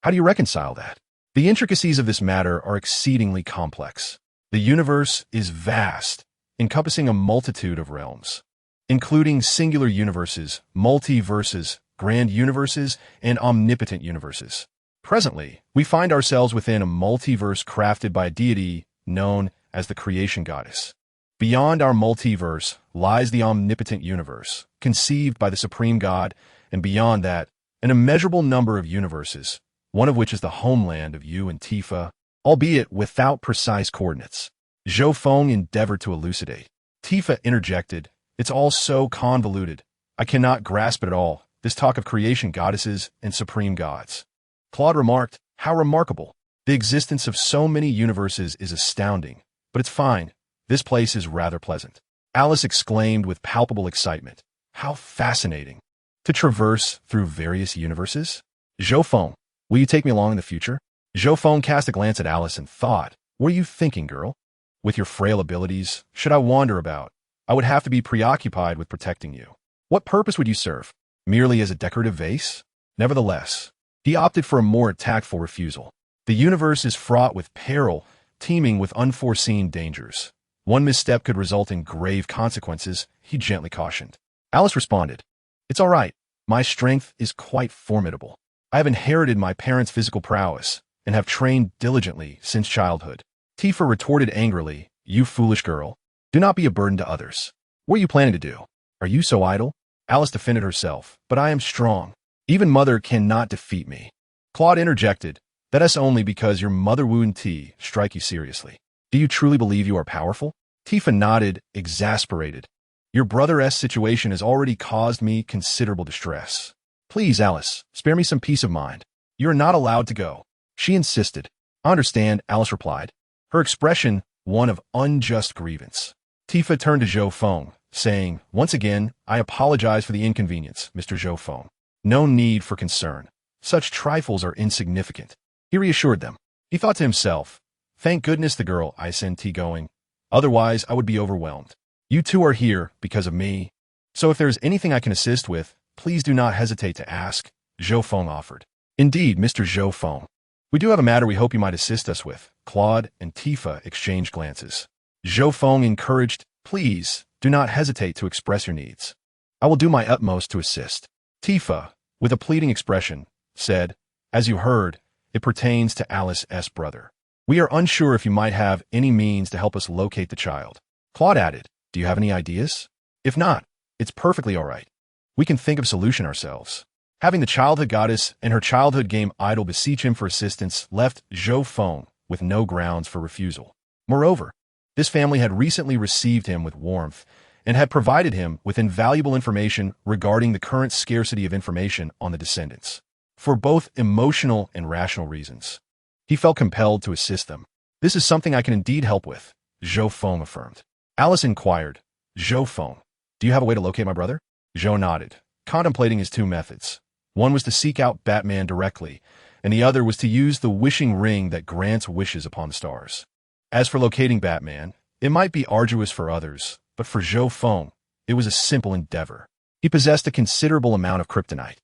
How do you reconcile that? The intricacies of this matter are exceedingly complex. The universe is vast, encompassing a multitude of realms, including singular universes, multiverses, grand universes, and omnipotent universes. Presently, we find ourselves within a multiverse crafted by a deity known as the creation goddess. Beyond our multiverse lies the omnipotent universe, conceived by the supreme god, and beyond that, an immeasurable number of universes, one of which is the homeland of you and Tifa, albeit without precise coordinates. Zhou Feng endeavored to elucidate. Tifa interjected, It's all so convoluted. I cannot grasp it at all, this talk of creation goddesses and supreme gods. Claude remarked, How remarkable. The existence of so many universes is astounding, but it's fine. This place is rather pleasant. Alice exclaimed with palpable excitement. How fascinating. To traverse through various universes? Zhou Feng, will you take me along in the future? Zhou Feng cast a glance at Alice and thought, What are you thinking, girl? With your frail abilities, should I wander about, I would have to be preoccupied with protecting you. What purpose would you serve? Merely as a decorative vase? Nevertheless, he opted for a more tactful refusal. The universe is fraught with peril, teeming with unforeseen dangers. One misstep could result in grave consequences, he gently cautioned. Alice responded, It's all right. My strength is quite formidable. I have inherited my parents' physical prowess and have trained diligently since childhood. Tifa retorted angrily, You foolish girl. Do not be a burden to others. What are you planning to do? Are you so idle? Alice defended herself, but I am strong. Even mother cannot defeat me. Claude interjected, that is only because your mother wouldn't strike you seriously. Do you truly believe you are powerful? Tifa nodded, exasperated. Your brother's situation has already caused me considerable distress. Please, Alice, spare me some peace of mind. You are not allowed to go. She insisted. I understand, Alice replied, her expression one of unjust grievance. Tifa turned to Zhou Feng, saying, once again, I apologize for the inconvenience, Mr. Zhou Feng. No need for concern. Such trifles are insignificant. He reassured them. He thought to himself, thank goodness the girl I sent going. Otherwise, I would be overwhelmed. You two are here because of me. So if there is anything I can assist with, please do not hesitate to ask, Zhou Feng offered. Indeed, Mr. Zhou Feng. We do have a matter we hope you might assist us with. Claude and Tifa exchanged glances. Zhou Feng encouraged, please, do not hesitate to express your needs. I will do my utmost to assist. Tifa, with a pleading expression, said, as you heard, it pertains to Alice's brother. We are unsure if you might have any means to help us locate the child. Claude added, do you have any ideas? If not, it's perfectly all right. We can think of solution ourselves. Having the childhood goddess and her childhood game idol beseech him for assistance left Zhou Feng with no grounds for refusal. Moreover, this family had recently received him with warmth and had provided him with invaluable information regarding the current scarcity of information on the descendants. For both emotional and rational reasons, he felt compelled to assist them. This is something I can indeed help with, Zhou Feng affirmed. Alice inquired, Zhou Feng, do you have a way to locate my brother? Zhou nodded, contemplating his two methods. One was to seek out Batman directly, and the other was to use the wishing ring that grants wishes upon the stars. As for locating Batman, it might be arduous for others, but for Zhou Feng, it was a simple endeavor. He possessed a considerable amount of kryptonite.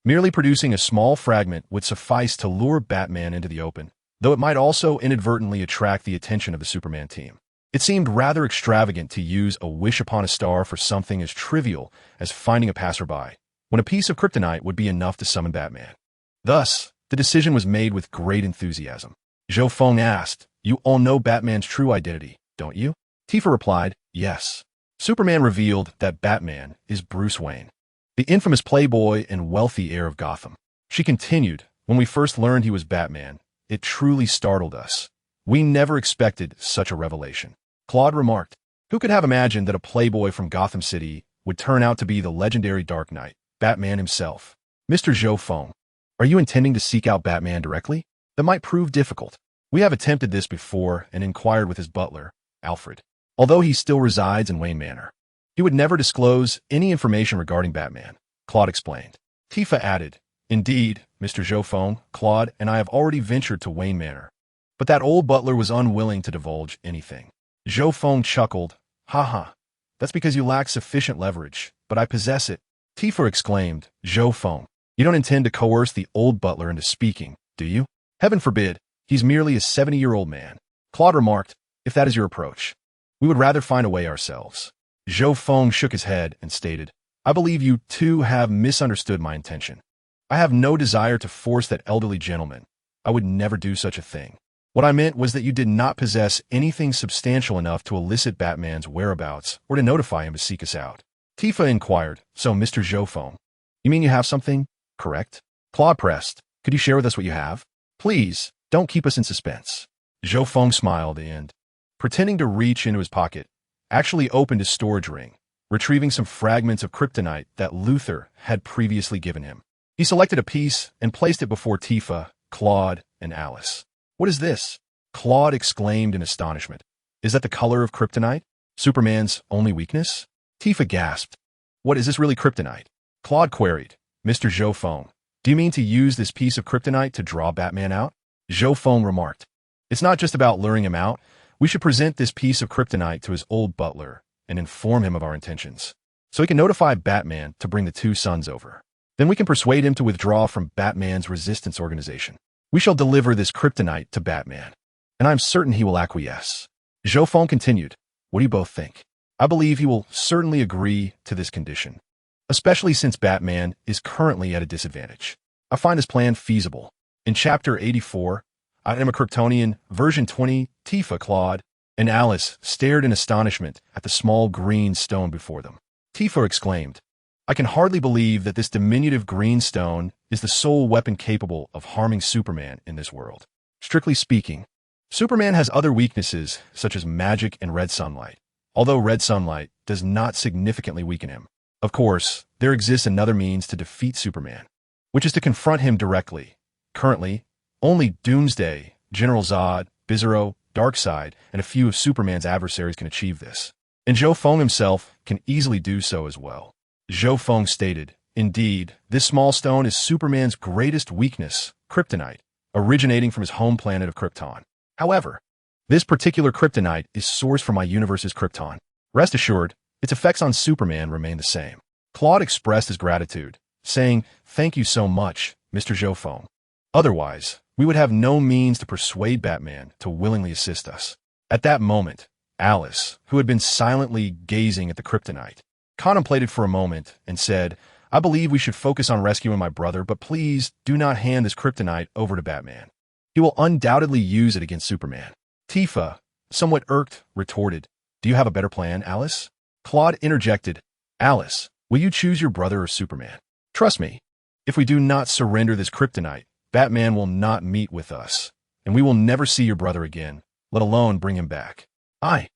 Merely producing a small fragment would suffice to lure Batman into the open, though it might also inadvertently attract the attention of the Superman team. It seemed rather extravagant to use a wish upon a star for something as trivial as finding a passerby, when a piece of kryptonite would be enough to summon Batman. Thus, the decision was made with great enthusiasm. Zhou Feng asked, you all know Batman's true identity, don't you? Tifa replied, yes. Superman revealed that Batman is Bruce Wayne, the infamous playboy and wealthy heir of Gotham. She continued, when we first learned he was Batman, it truly startled us. We never expected such a revelation. Claude remarked, who could have imagined that a playboy from Gotham City would turn out to be the legendary Dark Knight, Batman himself? Mr. Zhou Feng, are you intending to seek out Batman directly? That might prove difficult. We have attempted this before and inquired with his butler, Alfred. Although he still resides in Wayne Manor, he would never disclose any information regarding Batman, Claude explained. Tifa added, indeed, Mr. Zhou Feng, Claude and I have already ventured to Wayne Manor, but that old butler was unwilling to divulge anything. Zhou Feng chuckled, haha, that's because you lack sufficient leverage, but I possess it. Tifa exclaimed, Zhou Feng, you don't intend to coerce the old butler into speaking, do you? Heaven forbid, he's merely a 70-year-old man. Claude remarked, if that is your approach, we would rather find a way ourselves. Zhou Feng shook his head and stated, I believe you two have misunderstood my intention. I have no desire to force that elderly gentleman. I would never do such a thing. What I meant was that you did not possess anything substantial enough to elicit Batman's whereabouts or to notify him to seek us out. Tifa inquired, so Mr. Zhou Feng, you mean you have something, correct? Claude pressed, could you share with us what you have? Please, don't keep us in suspense. Zhou Feng smiled and, pretending to reach into his pocket, actually opened his storage ring, retrieving some fragments of kryptonite that Luther had previously given him. He selected a piece and placed it before Tifa, Claude, and Alice. What is this? Claude exclaimed in astonishment. Is that the color of kryptonite? Superman's only weakness? Tifa gasped. What, is this really kryptonite? Claude queried. Mr. Zhou Feng, do you mean to use this piece of kryptonite to draw Batman out? Zhou Feng remarked. It's not just about luring him out. We should present this piece of kryptonite to his old butler and inform him of our intentions, so he can notify Batman to bring the two sons over. Then we can persuade him to withdraw from Batman's resistance organization. We shall deliver this kryptonite to Batman, and I'm certain he will acquiesce. Zhou Feng continued, what do you both think? I believe he will certainly agree to this condition, especially since Batman is currently at a disadvantage. I find this plan feasible. In Chapter 84, I Am a Kryptonian, version 20, Tifa, Claude, and Alice stared in astonishment at the small green stone before them. Tifa exclaimed, "I can hardly believe that this diminutive green stone is the sole weapon capable of harming Superman in this world. Strictly speaking, Superman has other weaknesses such as magic and red sunlight, although red sunlight does not significantly weaken him. Of course, there exists another means to defeat Superman, which is to confront him directly. Currently, only Doomsday, General Zod, Bizarro, Darkseid, and a few of Superman's adversaries can achieve this. And Zhou Feng himself can easily do so as well." Zhou Feng stated, "Indeed, this small stone is Superman's greatest weakness, kryptonite, originating from his home planet of Krypton. However, this particular kryptonite is sourced from my universe's Krypton. Rest assured, its effects on Superman remain the same." Claude expressed his gratitude, saying, "Thank you so much, Mr. Zhou Feng. Otherwise, we would have no means to persuade Batman to willingly assist us." At that moment, Alice, who had been silently gazing at the kryptonite, contemplated for a moment and said, "I believe we should focus on rescuing my brother, but please do not hand this kryptonite over to Batman. He will undoubtedly use it against Superman." Tifa, somewhat irked, retorted, "Do you have a better plan, Alice?" Claude interjected, "Alice, will you choose your brother or Superman? Trust me, if we do not surrender this kryptonite, Batman will not meet with us, and we will never see your brother again, let alone bring him back." I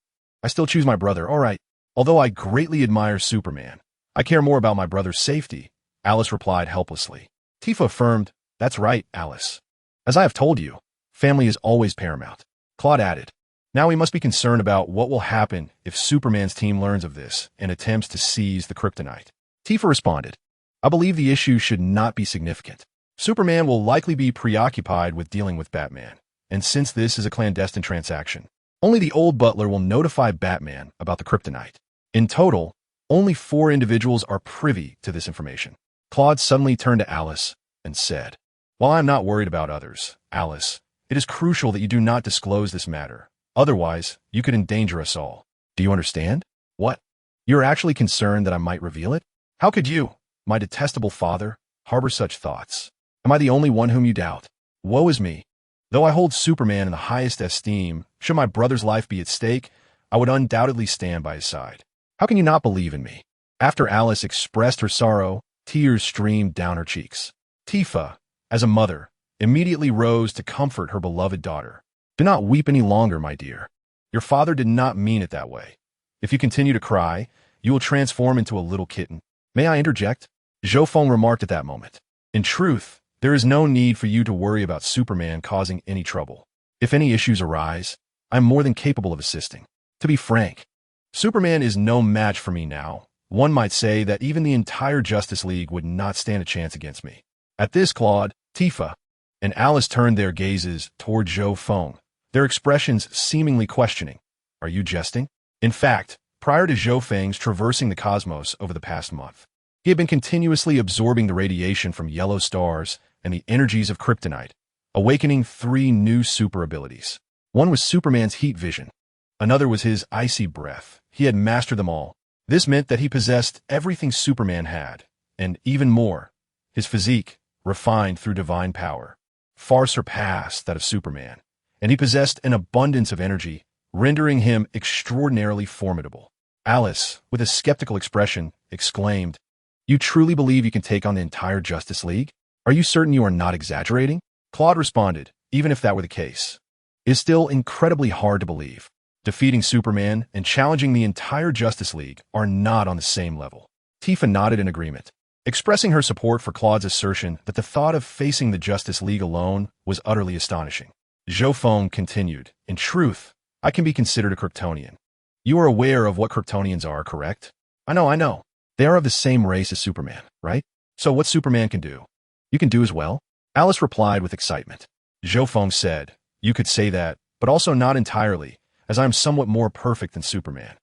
still choose my brother, all right. Although I greatly admire Superman, I care more about my brother's safety," Alice replied helplessly. Tifa affirmed, "That's right, Alice. As I have told you, family is always paramount." Claude added, "Now we must be concerned about what will happen if Superman's team learns of this and attempts to seize the kryptonite." Tifa responded, "I believe the issue should not be significant. Superman will likely be preoccupied with dealing with Batman, and since this is a clandestine transaction, only the old butler will notify Batman about the kryptonite. In total, only 4 individuals are privy to this information." Claude suddenly turned to Alice and said, "While I am not worried about others, Alice, it is crucial that you do not disclose this matter. Otherwise, you could endanger us all. Do you understand?" "What? You are actually concerned that I might reveal it? How could you, my detestable father, harbor such thoughts? Am I the only one whom you doubt? Woe is me. Though I hold Superman in the highest esteem, should my brother's life be at stake, I would undoubtedly stand by his side. How can you not believe in me?" After Alice expressed her sorrow, tears streamed down her cheeks. Tifa, as a mother, immediately rose to comfort her beloved daughter. "Do not weep any longer, my dear. Your father did not mean it that way. If you continue to cry, you will transform into a little kitten." "May I interject?" Zhou Feng remarked at that moment. "In truth, there is no need for you to worry about Superman causing any trouble. If any issues arise, I am more than capable of assisting. To be frank, Superman is no match for me now. One might say that even the entire Justice League would not stand a chance against me." At this, Claude, Tifa, and Alice turned their gazes toward Zhou Feng, their expressions seemingly questioning. "Are you jesting?" In fact, prior to Zhou Feng's traversing the cosmos over the past month, he had been continuously absorbing the radiation from yellow stars and the energies of kryptonite, awakening 3 new super abilities. One was Superman's heat vision. Another was his icy breath. He had mastered them all. This meant that he possessed everything Superman had, and even more, his physique, refined through divine power, far surpassed that of Superman, and he possessed an abundance of energy, rendering him extraordinarily formidable. Alice, with a skeptical expression, exclaimed, "You truly believe you can take on the entire Justice League? Are you certain you are not exaggerating?" Claude responded, "Even if that were the case, it is still incredibly hard to believe. Defeating Superman and challenging the entire Justice League are not on the same level." Tifa nodded in agreement, expressing her support for Claude's assertion that the thought of facing the Justice League alone was utterly astonishing. Zhou Feng continued, "In truth, I can be considered a Kryptonian. You are aware of what Kryptonians are, correct?" I know. They are of the same race as Superman, right? So what Superman can do, you can do as well?" Alice replied with excitement. Zhou Feng said, "You could say that, but also not entirely, as I am somewhat more perfect than Superman.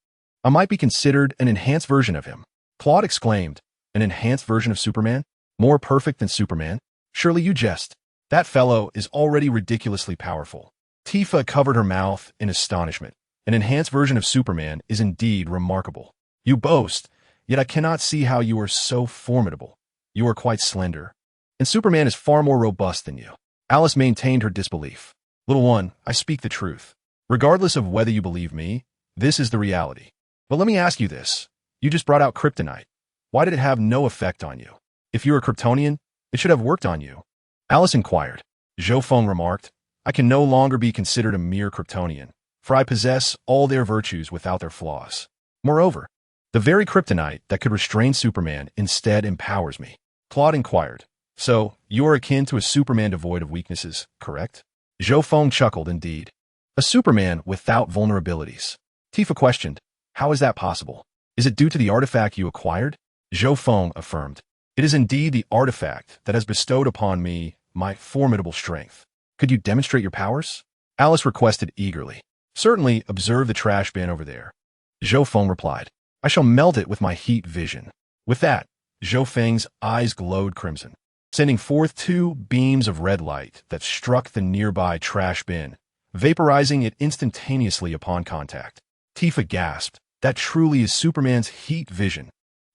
I might be considered an enhanced version of him." Claude exclaimed, "An enhanced version of Superman? More perfect than Superman? Surely you jest. That fellow is already ridiculously powerful." Tifa covered her mouth in astonishment. "An enhanced version of Superman is indeed remarkable. You boast, yet I cannot see how you are so formidable. You are quite slender, and Superman is far more robust than you." Alice maintained her disbelief. "Little one, I speak the truth. Regardless of whether you believe me, this is the reality. But let me ask you this. You just brought out kryptonite. Why did it have no effect on you? If you're a Kryptonian, it should have worked on you. Alice inquired. Zhou Feng remarked, I can no longer be considered a mere Kryptonian, for I possess all their virtues without their flaws. Moreover, the very kryptonite that could restrain Superman instead empowers me. Claude inquired, so you are akin to a Superman devoid of weaknesses, correct? Zhou Feng chuckled indeed. A Superman without vulnerabilities. Tifa questioned, how is that possible? Is it due to the artifact you acquired? Zhou Feng affirmed, it is indeed the artifact that has bestowed upon me my formidable strength. Could you demonstrate your powers? Alice requested eagerly. Certainly, observe the trash bin over there. Zhou Feng replied, I shall melt it with my heat vision. With that, Zhou Feng's eyes glowed crimson, sending forth 2 beams of red light that struck the nearby trash bin, vaporizing it instantaneously upon contact. Tifa gasped, that truly is Superman's heat vision.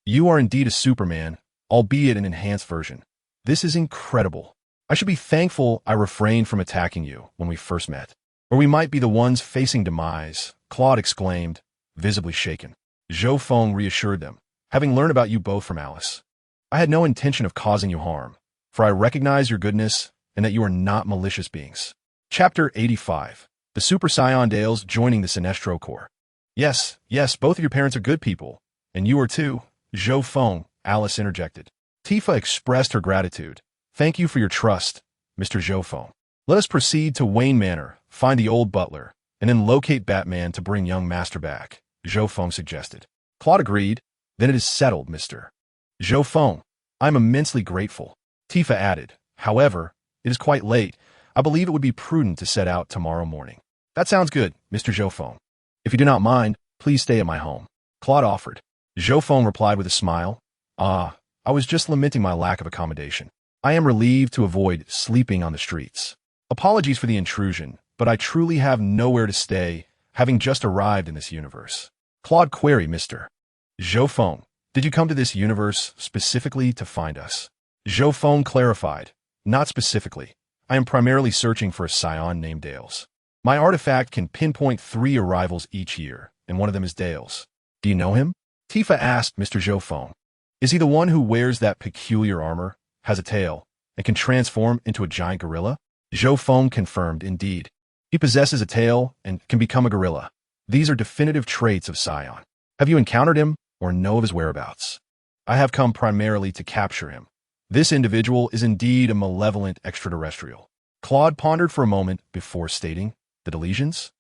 You are indeed a Superman, albeit an enhanced version. This is incredible. I should be thankful I refrained from attacking you when we first met, or we might be the ones facing demise, Claude exclaimed, visibly shaken. Zhou Feng reassured them, having learned about you both from Alice. I had no intention of causing you harm, for I recognize your goodness and that you are not malicious beings. Chapter 85. The Super Scion Dales joining the Sinestro Corps. Yes, both of your parents are good people, and you are too, Zhou Feng, Alice interjected. Tifa expressed her gratitude. Thank you for your trust, Mr. Zhou Feng. Let us proceed to Wayne Manor, find the old butler, and then locate Batman to bring young Master back, Zhou Feng suggested. Claude agreed. Then it is settled, Mr. Zhou Feng. I am immensely grateful. Tifa added. However, it is quite late. I believe it would be prudent to set out tomorrow morning. That sounds good, Mr. Zhou Feng. If you do not mind, please stay at my home. Claude offered. Zhou Feng replied with a smile. I was just lamenting my lack of accommodation. I am relieved to avoid sleeping on the streets. Apologies for the intrusion, but I truly have nowhere to stay, having just arrived in this universe. Claude queried Mr. Zhou Feng, did you come to this universe specifically to find us? Zhou Feng clarified, not specifically. I am primarily searching for a scion named Dales. My artifact can pinpoint 3 arrivals each year, and one of them is Dales. Do you know him? Tifa asked Mr. Zhou Feng. Is he the one who wears that peculiar armor, has a tail, and can transform into a giant gorilla? Zhou Feng confirmed, indeed. He possesses a tail and can become a gorilla. These are definitive traits of Scion. Have you encountered him or know of his whereabouts? I have come primarily to capture him. This individual is indeed a malevolent extraterrestrial. Claude pondered for a moment before stating, the Delesians?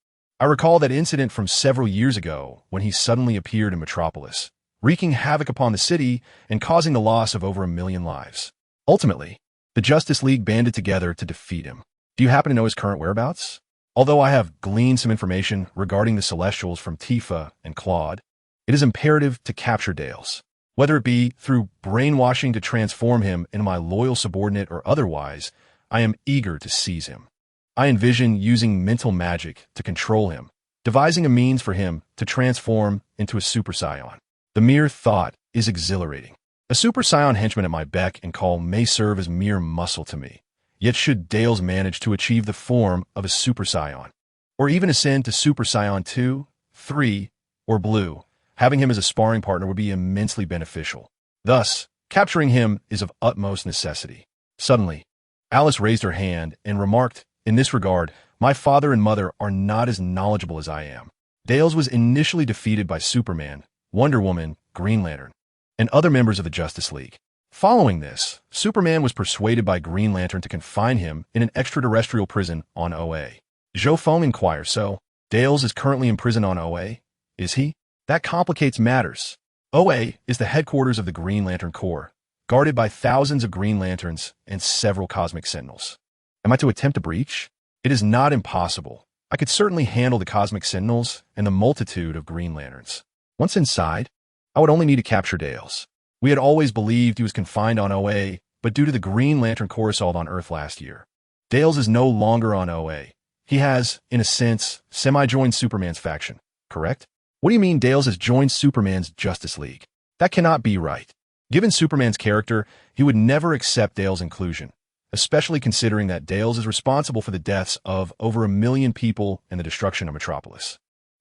I recall that incident from several years ago when he suddenly appeared in Metropolis, wreaking havoc upon the city and causing the loss of over 1 million lives. Ultimately, the Justice League banded together to defeat him. Do you happen to know his current whereabouts? Although I have gleaned some information regarding the Celestials from Tifa and Claude, it is imperative to capture Dales. Whether it be through brainwashing to transform him into my loyal subordinate or otherwise, I am eager to seize him. I envision using mental magic to control him, devising a means for him to transform into a Super Scion. The mere thought is exhilarating. A Super Scion henchman at my beck and call may serve as mere muscle to me. Yet should Dales manage to achieve the form of a Super Scion, or even ascend to Super Scion 2, 3, or Blue, having him as a sparring partner would be immensely beneficial. Thus, capturing him is of utmost necessity. Suddenly, Alice raised her hand and remarked, in this regard, my father and mother are not as knowledgeable as I am. Dales was initially defeated by Superman, Wonder Woman, Green Lantern, and other members of the Justice League. Following this, Superman was persuaded by Green Lantern to confine him in an extraterrestrial prison on OA. Zhou Feng inquires, so, Dales is currently in prison on OA? Is he? That complicates matters. OA is the headquarters of the Green Lantern Corps, guarded by thousands of Green Lanterns and several Cosmic Sentinels. Am I to attempt a breach? It is not impossible. I could certainly handle the Cosmic Sentinels and the multitude of Green Lanterns. Once inside, I would only need to capture Dales. We had always believed he was confined on OA, but due to the Green Lantern Corps assault on Earth last year, Dales is no longer on OA. He has, in a sense, semi-joined Superman's faction, correct? What do you mean Dales has joined Superman's Justice League? That cannot be right. Given Superman's character, he would never accept Dales' inclusion, especially considering that Dales is responsible for the deaths of over 1 million people and the destruction of Metropolis.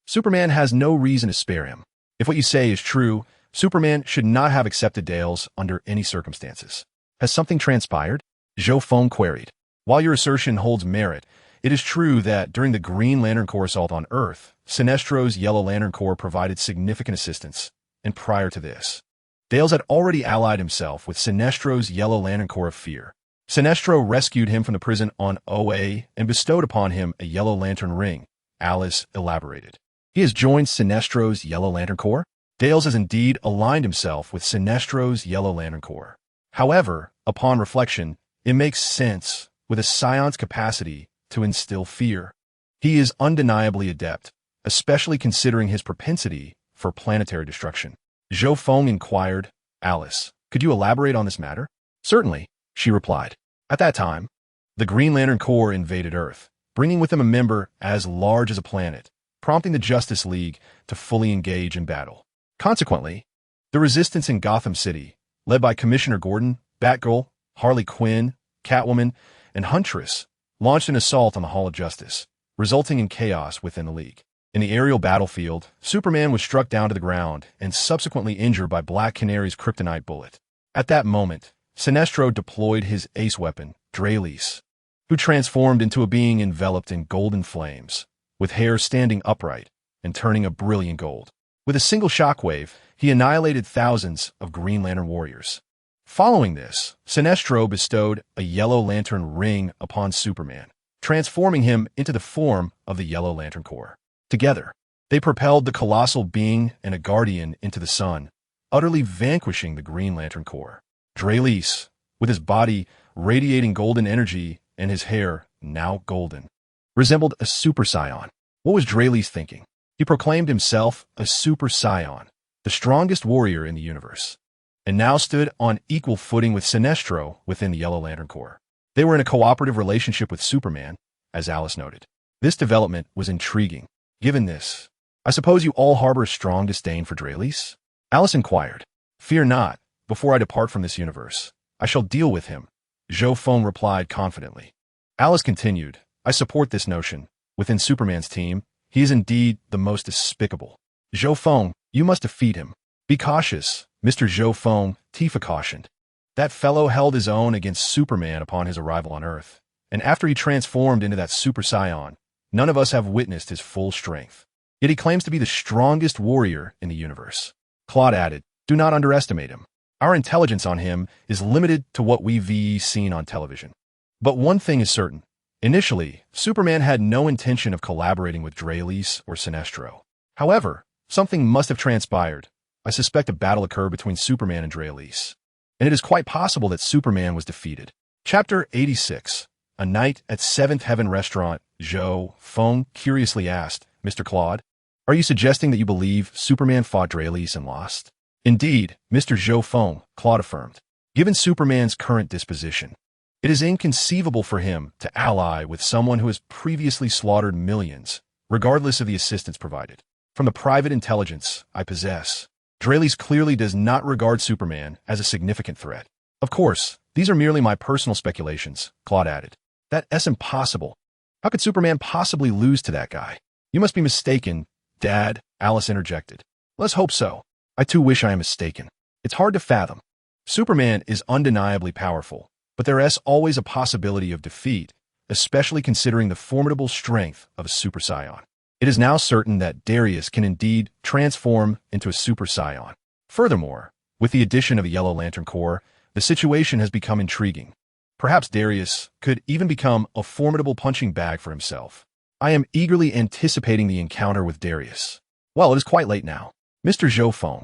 Superman has no reason to spare him. If what you say is true, Superman should not have accepted Dales under any circumstances. Has something transpired? Zhou Feng queried. While your assertion holds merit, it is true that during the Green Lantern Corps assault on Earth, Sinestro's Yellow Lantern Corps provided significant assistance, and prior to this, Dales had already allied himself with Sinestro's Yellow Lantern Corps of Fear. Sinestro rescued him from the prison on OA and bestowed upon him a Yellow Lantern ring, Alice elaborated. He has joined Sinestro's Yellow Lantern Corps? Dales has indeed aligned himself with Sinestro's Yellow Lantern Corps. However, upon reflection, it makes sense with a Scion's capacity to instill fear. He is undeniably adept, especially considering his propensity for planetary destruction. Zhou Feng inquired, Alice, could you elaborate on this matter? Certainly, she replied. At that time, the Green Lantern Corps invaded Earth, bringing with them a member as large as a planet, prompting the Justice League to fully engage in battle. Consequently, the resistance in Gotham City, led by Commissioner Gordon, Batgirl, Harley Quinn, Catwoman, and Huntress, launched an assault on the Hall of Justice, resulting in chaos within the League. In the aerial battlefield, Superman was struck down to the ground and subsequently injured by Black Canary's kryptonite bullet. At that moment, Sinestro deployed his ace weapon, Dralys, who transformed into a being enveloped in golden flames, with hair standing upright and turning a brilliant gold. With a single shockwave, he annihilated thousands of Green Lantern warriors. Following this, Sinestro bestowed a Yellow Lantern ring upon Superman, transforming him into the form of the Yellow Lantern Corps. Together, they propelled the colossal being and a guardian into the sun, utterly vanquishing the Green Lantern Corps. Dralys, with his body radiating golden energy and his hair, now golden, resembled a super scion. What was Dralys thinking? He proclaimed himself a super scion, the strongest warrior in the universe, and now stood on equal footing with Sinestro within the Yellow Lantern Corps. They were in a cooperative relationship with Superman, as Alice noted. This development was intriguing. Given this, I suppose you all harbor a strong disdain for Dralys? Alice inquired. Fear not, before I depart from this universe. I shall deal with him, Zhou Feng replied confidently. Alice continued, I support this notion. Within Superman's team, he is indeed the most despicable. Zhou Feng, you must defeat him. Be cautious, Mr. Zhou Feng, Tifa cautioned. That fellow held his own against Superman upon his arrival on Earth, and after he transformed into that super scion, none of us have witnessed his full strength. Yet he claims to be the strongest warrior in the universe. Claude added, do not underestimate him. Our intelligence on him is limited to what we've seen on television. But one thing is certain. Initially, Superman had no intention of collaborating with Dralys or Sinestro. However, something must have transpired. I suspect a battle occurred between Superman and Dralys, and it is quite possible that Superman was defeated. Chapter 86. A Night at Seventh Heaven Restaurant. Zhou Feng curiously asked, Mr. Claude, are you suggesting that you believe Superman fought Dralys and lost? Indeed, Mr. Zhou Feng, Claude affirmed. Given Superman's current disposition, it is inconceivable for him to ally with someone who has previously slaughtered millions, regardless of the assistance provided. From the private intelligence I possess, Dralys clearly does not regard Superman as a significant threat. Of course, these are merely my personal speculations, Claude added. That's impossible. How could Superman possibly lose to that guy? You must be mistaken, Dad, Alice interjected. Let's hope so. I too wish I am mistaken. It's hard to fathom. Superman is undeniably powerful, but there is always a possibility of defeat, especially considering the formidable strength of a super scion. It is now certain that Darius can indeed transform into a super scion. Furthermore, with the addition of the Yellow Lantern Corps, the situation has become intriguing. Perhaps Darius could even become a formidable punching bag for himself. I am eagerly anticipating the encounter with Darius. Well, it is quite late now. Mr. Zhou Feng,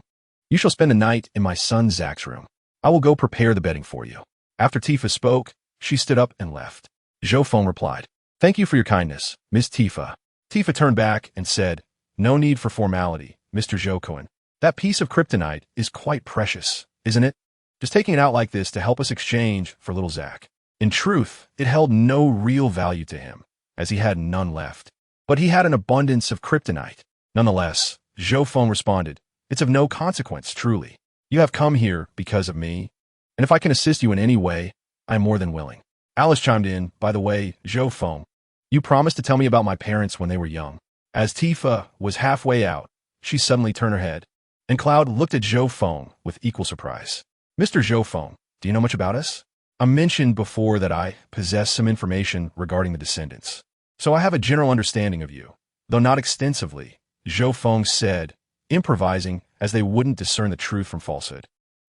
you shall spend the night in my son Zach's room. I will go prepare the bedding for you. After Tifa spoke, she stood up and left. Zhou Feng replied, Thank you for your kindness, Miss Tifa. Tifa turned back and said, No need for formality, Mr. Zhou Feng. That piece of kryptonite is quite precious, isn't it? Just taking it out like this to help us exchange for little Zach. In truth, it held no real value to him, as he had none left. But he had an abundance of kryptonite. Nonetheless, Zhou Feng responded, It's of no consequence, truly. You have come here because of me, and if I can assist you in any way, I am more than willing. Alice chimed in, by the way, Zhou Feng, you promised to tell me about my parents when they were young. As Tifa was halfway out, she suddenly turned her head, and Cloud looked at Zhou Feng with equal surprise. Mr. Zhou Feng, do you know much about us? I mentioned before that I possess some information regarding the descendants. So I have a general understanding of you, though not extensively, Zhou Feng said, improvising as they wouldn't discern the truth from falsehood.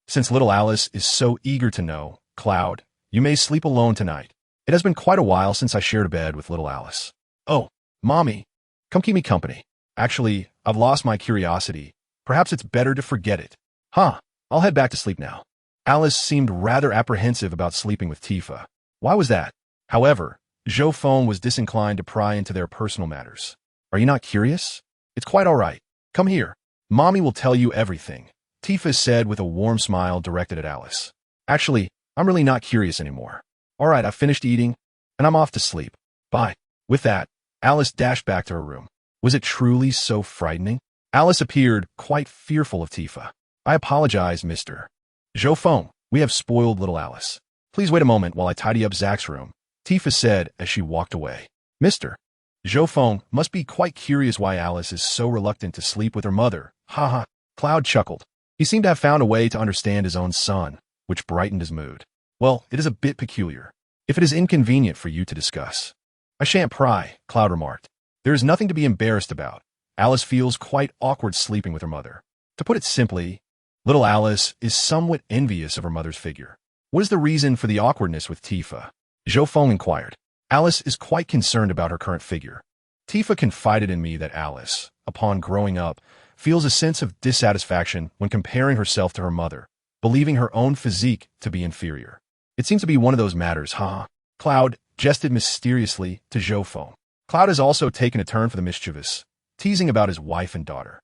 Since little Alice is so eager to know, Cloud, you may sleep alone tonight. It has been quite a while since I shared a bed with little Alice. Oh, Mommy, come keep me company. Actually, I've lost my curiosity. Perhaps it's better to forget it. Huh, I'll head back to sleep now. Alice seemed rather apprehensive about sleeping with Tifa. Why was that? However, Zhou Feng was disinclined to pry into their personal matters. Are you not curious? It's quite all right. Come here. Mommy will tell you everything, Tifa said with a warm smile directed at Alice. Actually, I'm really not curious anymore. All right, I've finished eating, and I'm off to sleep. Bye. With that, Alice dashed back to her room. Was it truly so frightening? Alice appeared quite fearful of Tifa. I apologize, Mr. Zhou Feng, we have spoiled little Alice. Please wait a moment while I tidy up Zach's room, Tifa said as she walked away. Mr. Zhou Feng must be quite curious why Alice is so reluctant to sleep with her mother. Haha. Cloud chuckled. He seemed to have found a way to understand his own son, which brightened his mood. Well, it is a bit peculiar. If it is inconvenient for you to discuss. I shan't pry, Cloud remarked. There is nothing to be embarrassed about. Alice feels quite awkward sleeping with her mother. To put it simply, little Alice is somewhat envious of her mother's figure. What is the reason for the awkwardness with Tifa? Zhou Feng inquired. Alice is quite concerned about her current figure. Tifa confided in me that Alice, upon growing up, feels a sense of dissatisfaction when comparing herself to her mother, believing her own physique to be inferior. It seems to be one of those matters, huh? Cloud jested mysteriously to Zhou Feng. Cloud has also taken a turn for the mischievous, teasing about his wife and daughter.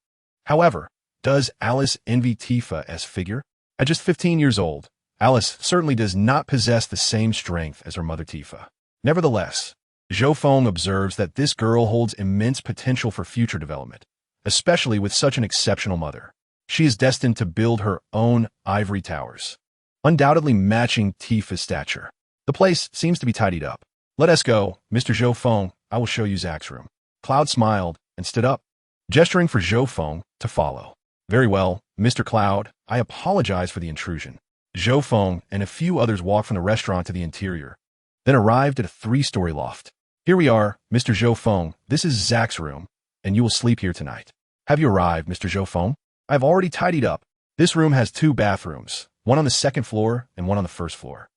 However, does Alice envy Tifa as figure? At just 15 years old, Alice certainly does not possess the same strength as her mother Tifa. Nevertheless, Zhou Feng observes that this girl holds immense potential for future development, especially with such an exceptional mother. She is destined to build her own ivory towers, undoubtedly matching Tifa's stature. The place seems to be tidied up. Let us go, Mr. Zhou Feng. I will show you Zach's room. Cloud smiled and stood up, gesturing for Zhou Feng to follow. Very well, Mr. Cloud. I apologize for the intrusion. Zhou Feng and a few others walked from the restaurant to the interior, then arrived at a 3-story loft. Here we are, Mr. Zhou Feng. This is Zach's room, and you will sleep here tonight. Have you arrived, Mr. Zhou Feng? I have already tidied up. This room has 2 bathrooms, one on the 2nd floor and one on the 1st floor.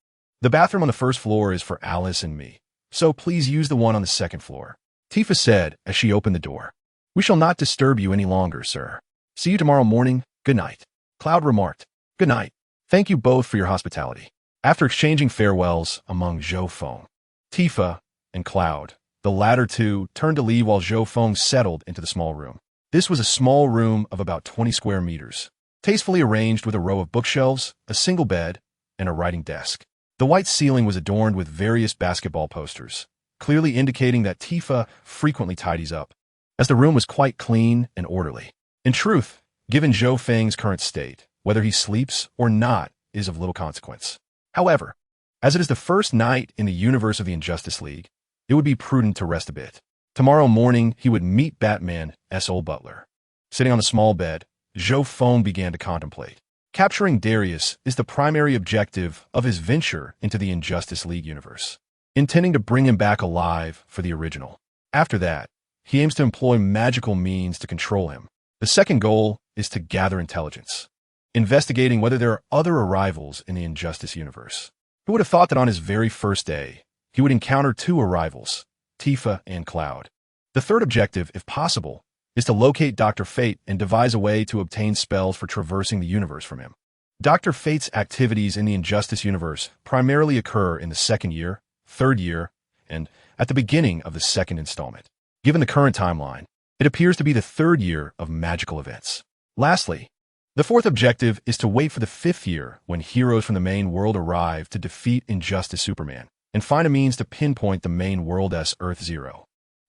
The bathroom on the 1st floor is for Alice and me, so please use the one on the 2nd floor, Tifa said as she opened the door. We shall not disturb you any longer, sir. See you tomorrow morning. Good night. Cloud remarked. Good night. Thank you both for your hospitality. After exchanging farewells among Zhou Feng, Tifa, and Cloud, the latter two turned to leave while Zhou Feng settled into the small room. This was a small room of about 20 square meters, tastefully arranged with a row of bookshelves, a single bed, and a writing desk. The white ceiling was adorned with various basketball posters, clearly indicating that Tifa frequently tidies up, as the room was quite clean and orderly. In truth, given Zhou Feng's current state, whether he sleeps or not is of little consequence. However, as it is the first night in the universe of the Injustice League, it would be prudent to rest a bit. Tomorrow morning, he would meet Batman's old butler. Sitting on the small bed, Zhou Feng began to contemplate. Capturing Darius is the primary objective of his venture into the Injustice League universe, intending to bring him back alive for the original. After that, he aims to employ magical means to control him. The second goal is to gather intelligence, investigating whether there are other arrivals in the Injustice universe. Who would have thought that on his very first day, he would encounter 2 arrivals, Tifa and Cloud. The third objective, if possible, is to locate Dr. Fate and devise a way to obtain spells for traversing the universe from him. Dr. Fate's activities in the Injustice universe primarily occur in the 2nd year, 3rd year, and at the beginning of the 2nd installment. Given the current timeline, it appears to be the 3rd year of magical events. Lastly, the 4th objective is to wait for the 5th year when heroes from the main world arrive to defeat Injustice Superman and find a means to pinpoint the main world's Earth Zero.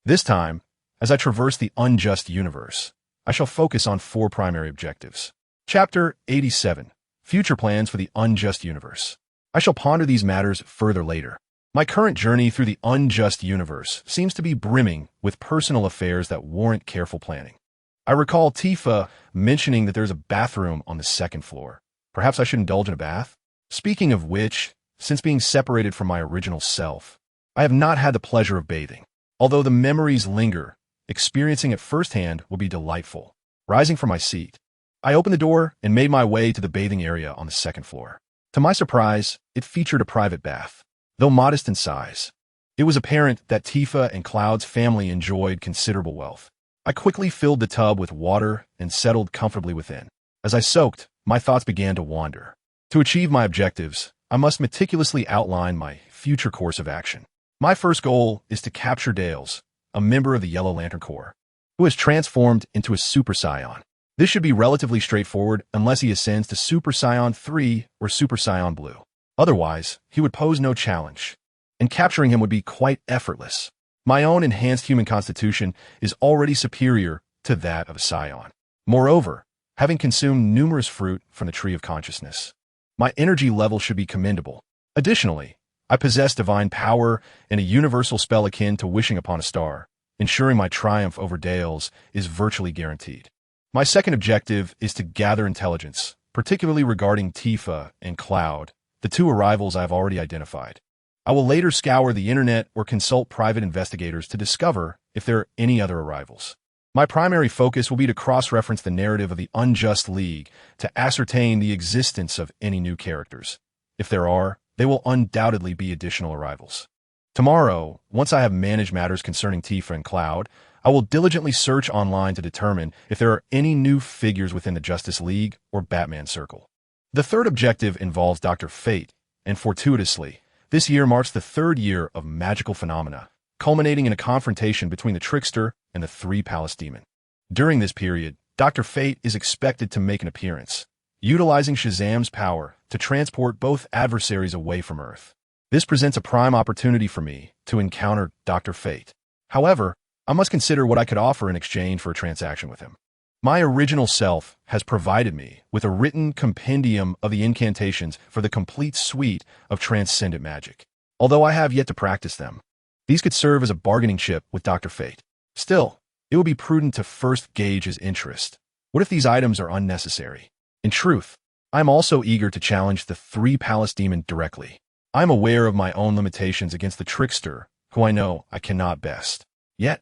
This time, as I traverse the unjust universe, I shall focus on 4 primary objectives. Chapter 87, Future Plans for the Unjust Universe. I shall ponder these matters further later. My current journey through the unjust universe seems to be brimming with personal affairs that warrant careful planning. I recall Tifa mentioning that there's a bathroom on the second floor. Perhaps I should indulge in a bath? Speaking of which, since being separated from my original self, I have not had the pleasure of bathing. Although the memories linger, experiencing it firsthand will be delightful. Rising from my seat, I opened the door and made my way to the bathing area on the second floor. To my surprise, it featured a private bath. Though modest in size, it was apparent that Tifa and Cloud's family enjoyed considerable wealth. I quickly filled the tub with water and settled comfortably within. As I soaked, my thoughts began to wander. To achieve my objectives, I must meticulously outline my future course of action. My first goal is to capture Dales, a member of the Yellow Lantern Corps, who has transformed into a Super Scion. This should be relatively straightforward unless he ascends to Super Scion 3 or Super Scion Blue. Otherwise, he would pose no challenge, and capturing him would be quite effortless. My own enhanced human constitution is already superior to that of a Scion. Moreover, having consumed numerous fruit from the Tree of Consciousness, my energy level should be commendable. Additionally, I possess divine power and a universal spell akin to wishing upon a star, ensuring my triumph over Dales is virtually guaranteed. My second objective is to gather intelligence, particularly regarding Tifa and Cloud, the two arrivals I have already identified. I will later scour the internet or consult private investigators to discover if there are any other arrivals. My primary focus will be to cross-reference the narrative of the Unjust League to ascertain the existence of any new characters. If there are, they will undoubtedly be additional arrivals. Tomorrow, once I have managed matters concerning Tifa and Cloud, I will diligently search online to determine if there are any new figures within the Justice League or Batman Circle. The third objective involves Dr. Fate, and fortuitously, this year marks the third year of magical phenomena, culminating in a confrontation between the Trickster and the Three-Palace Demon. During this period, Dr. Fate is expected to make an appearance, utilizing Shazam's power to transport both adversaries away from Earth. This presents a prime opportunity for me to encounter Dr. Fate. However, I must consider what I could offer in exchange for a transaction with him. My original self has provided me with a written compendium of the incantations for the complete suite of transcendent magic. Although I have yet to practice them, these could serve as a bargaining chip with Dr. Fate. Still, it would be prudent to first gauge his interest. What if these items are unnecessary? In truth, I am also eager to challenge the Three-Palace Demon directly. I am aware of my own limitations against the Trickster, who I know I cannot best. Yet,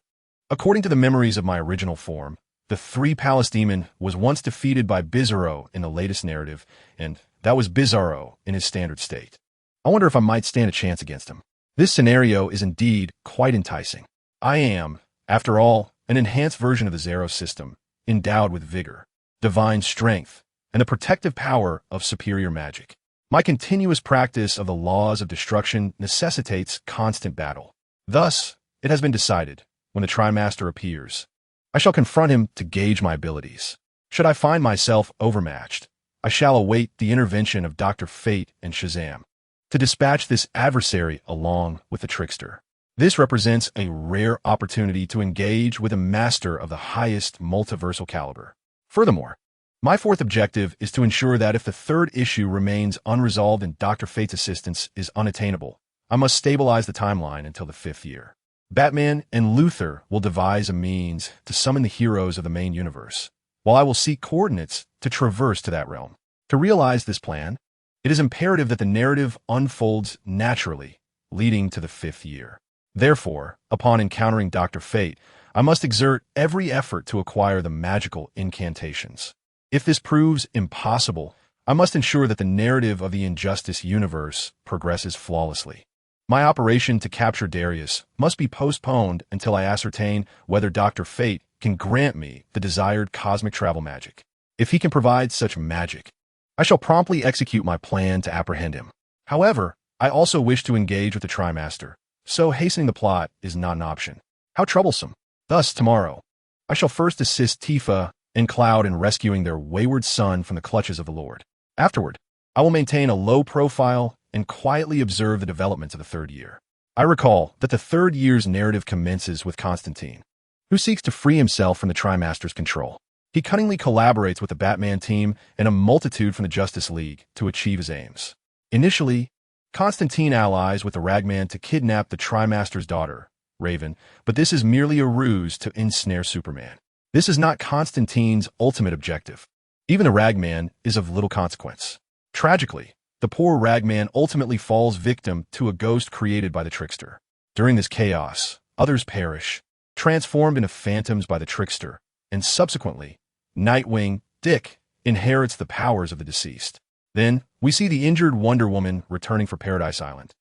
according to the memories of my original form, the Three-Palace Demon was once defeated by Bizarro in the latest narrative, and that was Bizarro in his standard state. I wonder if I might stand a chance against him. This scenario is indeed quite enticing. I am, after all, an enhanced version of the Zero system, endowed with vigor, divine strength, and the protective power of superior magic. My continuous practice of the laws of destruction necessitates constant battle. Thus, it has been decided, when the Trimaster appears, I shall confront him to gauge my abilities. Should I find myself overmatched, I shall await the intervention of Dr. Fate and Shazam to dispatch this adversary along with the Trickster. This represents a rare opportunity to engage with a master of the highest multiversal caliber. Furthermore, my fourth objective is to ensure that if the third issue remains unresolved and Dr. Fate's assistance is unattainable, I must stabilize the timeline until the 5th year. Batman and Luthor will devise a means to summon the heroes of the main universe, while I will seek coordinates to traverse to that realm. To realize this plan, it is imperative that the narrative unfolds naturally, leading to the 5th year. Therefore, upon encountering Dr. Fate, I must exert every effort to acquire the magical incantations. If this proves impossible, I must ensure that the narrative of the Injustice universe progresses flawlessly. My operation to capture Darius must be postponed until I ascertain whether Dr. Fate can grant me the desired cosmic travel magic. If he can provide such magic, I shall promptly execute my plan to apprehend him. However, I also wish to engage with the Trimaster, so hastening the plot is not an option. How troublesome. Thus, tomorrow, I shall first assist Tifa and Cloud in rescuing their wayward son from the clutches of the Lord. Afterward, I will maintain a low profile and quietly observe the developments of the 3rd year. I recall that the 3rd year's narrative commences with Constantine, who seeks to free himself from the Trimaster's control. He cunningly collaborates with the Batman team and a multitude from the Justice League to achieve his aims. Initially, Constantine allies with the Ragman to kidnap the Trimaster's daughter, Raven, but this is merely a ruse to ensnare Superman. This is not Constantine's ultimate objective. Even the Ragman is of little consequence. Tragically, the poor Ragman ultimately falls victim to a ghost created by the trickster. During this chaos, others perish, transformed into phantoms by the trickster, and subsequently, Nightwing, Dick, inherits the powers of the deceased. Then, we see the injured Wonder Woman returning for Paradise Island,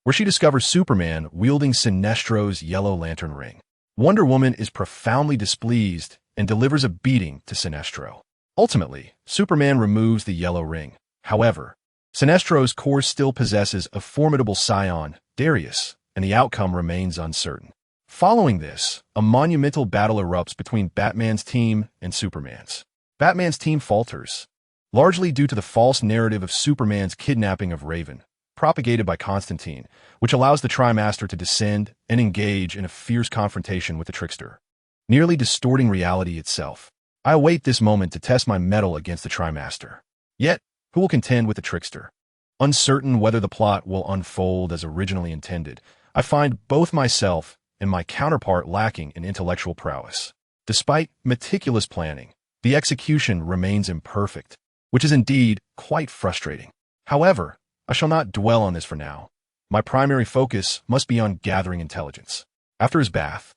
where she discovers Superman wielding Sinestro's Yellow Lantern ring. Wonder Woman is profoundly displeased and delivers a beating to Sinestro. Ultimately, Superman removes the yellow ring. However, Sinestro's core still possesses a formidable scion, Darius, and the outcome remains uncertain. Following this, a monumental battle erupts between Batman's team and Superman's. Batman's team falters, largely due to the false narrative of Superman's kidnapping of Raven, propagated by Constantine, which allows the Trimaster to descend and engage in a fierce confrontation with the trickster, nearly distorting reality itself. I await this moment to test my mettle against the Trimaster. Yet, who will contend with the trickster? Uncertain whether the plot will unfold as originally intended, I find both myself and my counterpart lacking in intellectual prowess. Despite meticulous planning, the execution remains imperfect, which is indeed quite frustrating. However, I shall not dwell on this for now. My primary focus must be on gathering intelligence. After his bath,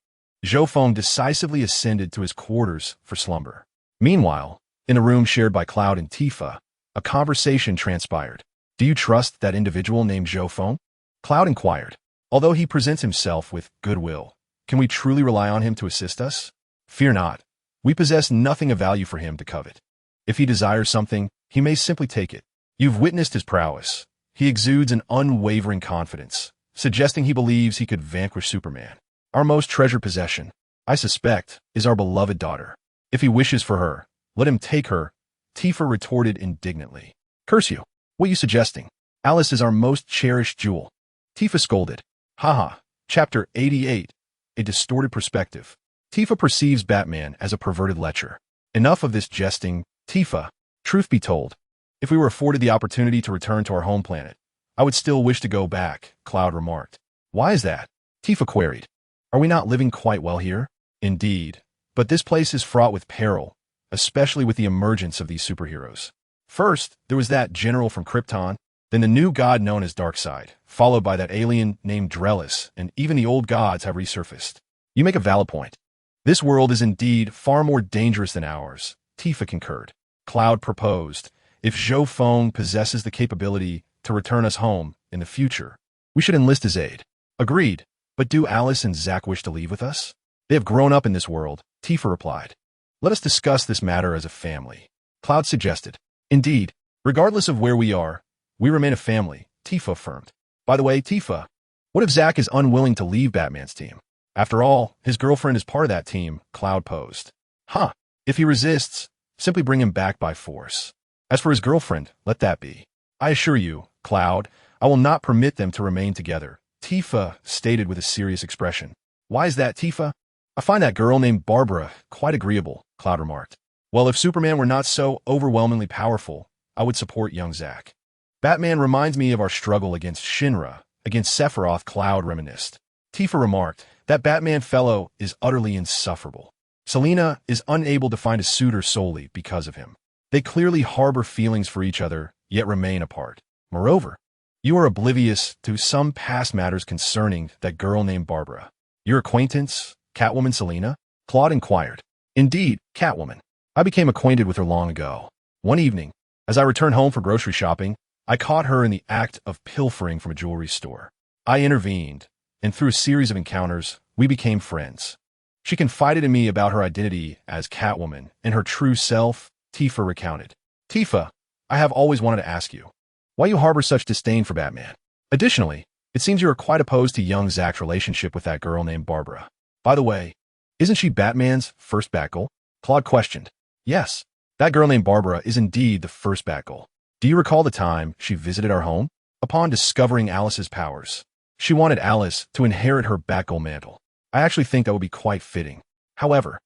Zhou Feng decisively ascended to his quarters for slumber. Meanwhile, in a room shared by Cloud and Tifa, a conversation transpired. "Do you trust that individual named Zhou Feng?" Cloud inquired. "Although he presents himself with goodwill, can we truly rely on him to assist us?" "Fear not. We possess nothing of value for him to covet. If he desires something, he may simply take it. You've witnessed his prowess. He exudes an unwavering confidence, suggesting he believes he could vanquish Superman. Our most treasured possession, I suspect, is our beloved daughter. If he wishes for her, let him take her," Tifa retorted indignantly. "Curse you. What are you suggesting? Alice is our most cherished jewel." Tifa scolded. Haha. Chapter 88. A Distorted Perspective. Tifa perceives Batman as a perverted lecher. Enough of this jesting, Tifa. Truth be told, if we were afforded the opportunity to return to our home planet, I would still wish to go back, Cloud remarked. "Why is that?" Tifa queried. "Are we not living quite well here?" "Indeed, but this place is fraught with peril, especially with the emergence of these superheroes. First, there was that general from Krypton, then the new god known as Darkseid, followed by that alien named Drellis, and even the old gods have resurfaced." "You make a valid point. This world is indeed far more dangerous than ours," Tifa concurred. Cloud proposed, "If Zhou Feng possesses the capability to return us home in the future, we should enlist his aid." "Agreed. But do Alice and Zack wish to leave with us?" "They have grown up in this world," Tifa replied. "Let us discuss this matter as a family," Cloud suggested. "Indeed, regardless of where we are, we remain a family," Tifa affirmed. "By the way, Tifa, what if Zack is unwilling to leave Batman's team? After all, his girlfriend is part of that team," Cloud posed. "Huh. If he resists, simply bring him back by force. As for his girlfriend, let that be. I assure you, Cloud, I will not permit them to remain together," Tifa stated with a serious expression. "Why is that, Tifa?" "I find that girl named Barbara quite agreeable," Cloud remarked. "Well, if Superman were not so overwhelmingly powerful, I would support young Zack. Batman reminds me of our struggle against Shinra, against Sephiroth," Cloud reminisced. Tifa remarked, "That Batman fellow is utterly insufferable. Selina is unable to find a suitor solely because of him. They clearly harbor feelings for each other, yet remain apart. Moreover, you are oblivious to some past matters concerning that girl named Barbara. Your acquaintance, Catwoman Selina?" Claude inquired. "Indeed, Catwoman. I became acquainted with her long ago. One evening, as I returned home for grocery shopping, I caught her in the act of pilfering from a jewelry store. I intervened, and through a series of encounters, we became friends. She confided in me about her identity as Catwoman and her true self," Tifa recounted. "Tifa, I have always wanted to ask you, why you harbor such disdain for Batman? Additionally, it seems you are quite opposed to young Zack's relationship with that girl named Barbara. By the way, isn't she Batman's first Batgirl?" Claude questioned. "Yes, that girl named Barbara is indeed the first Batgirl. Do you recall the time she visited our home? Upon discovering Alice's powers, she wanted Alice to inherit her Batgirl mantle. I actually think that would be quite fitting. However,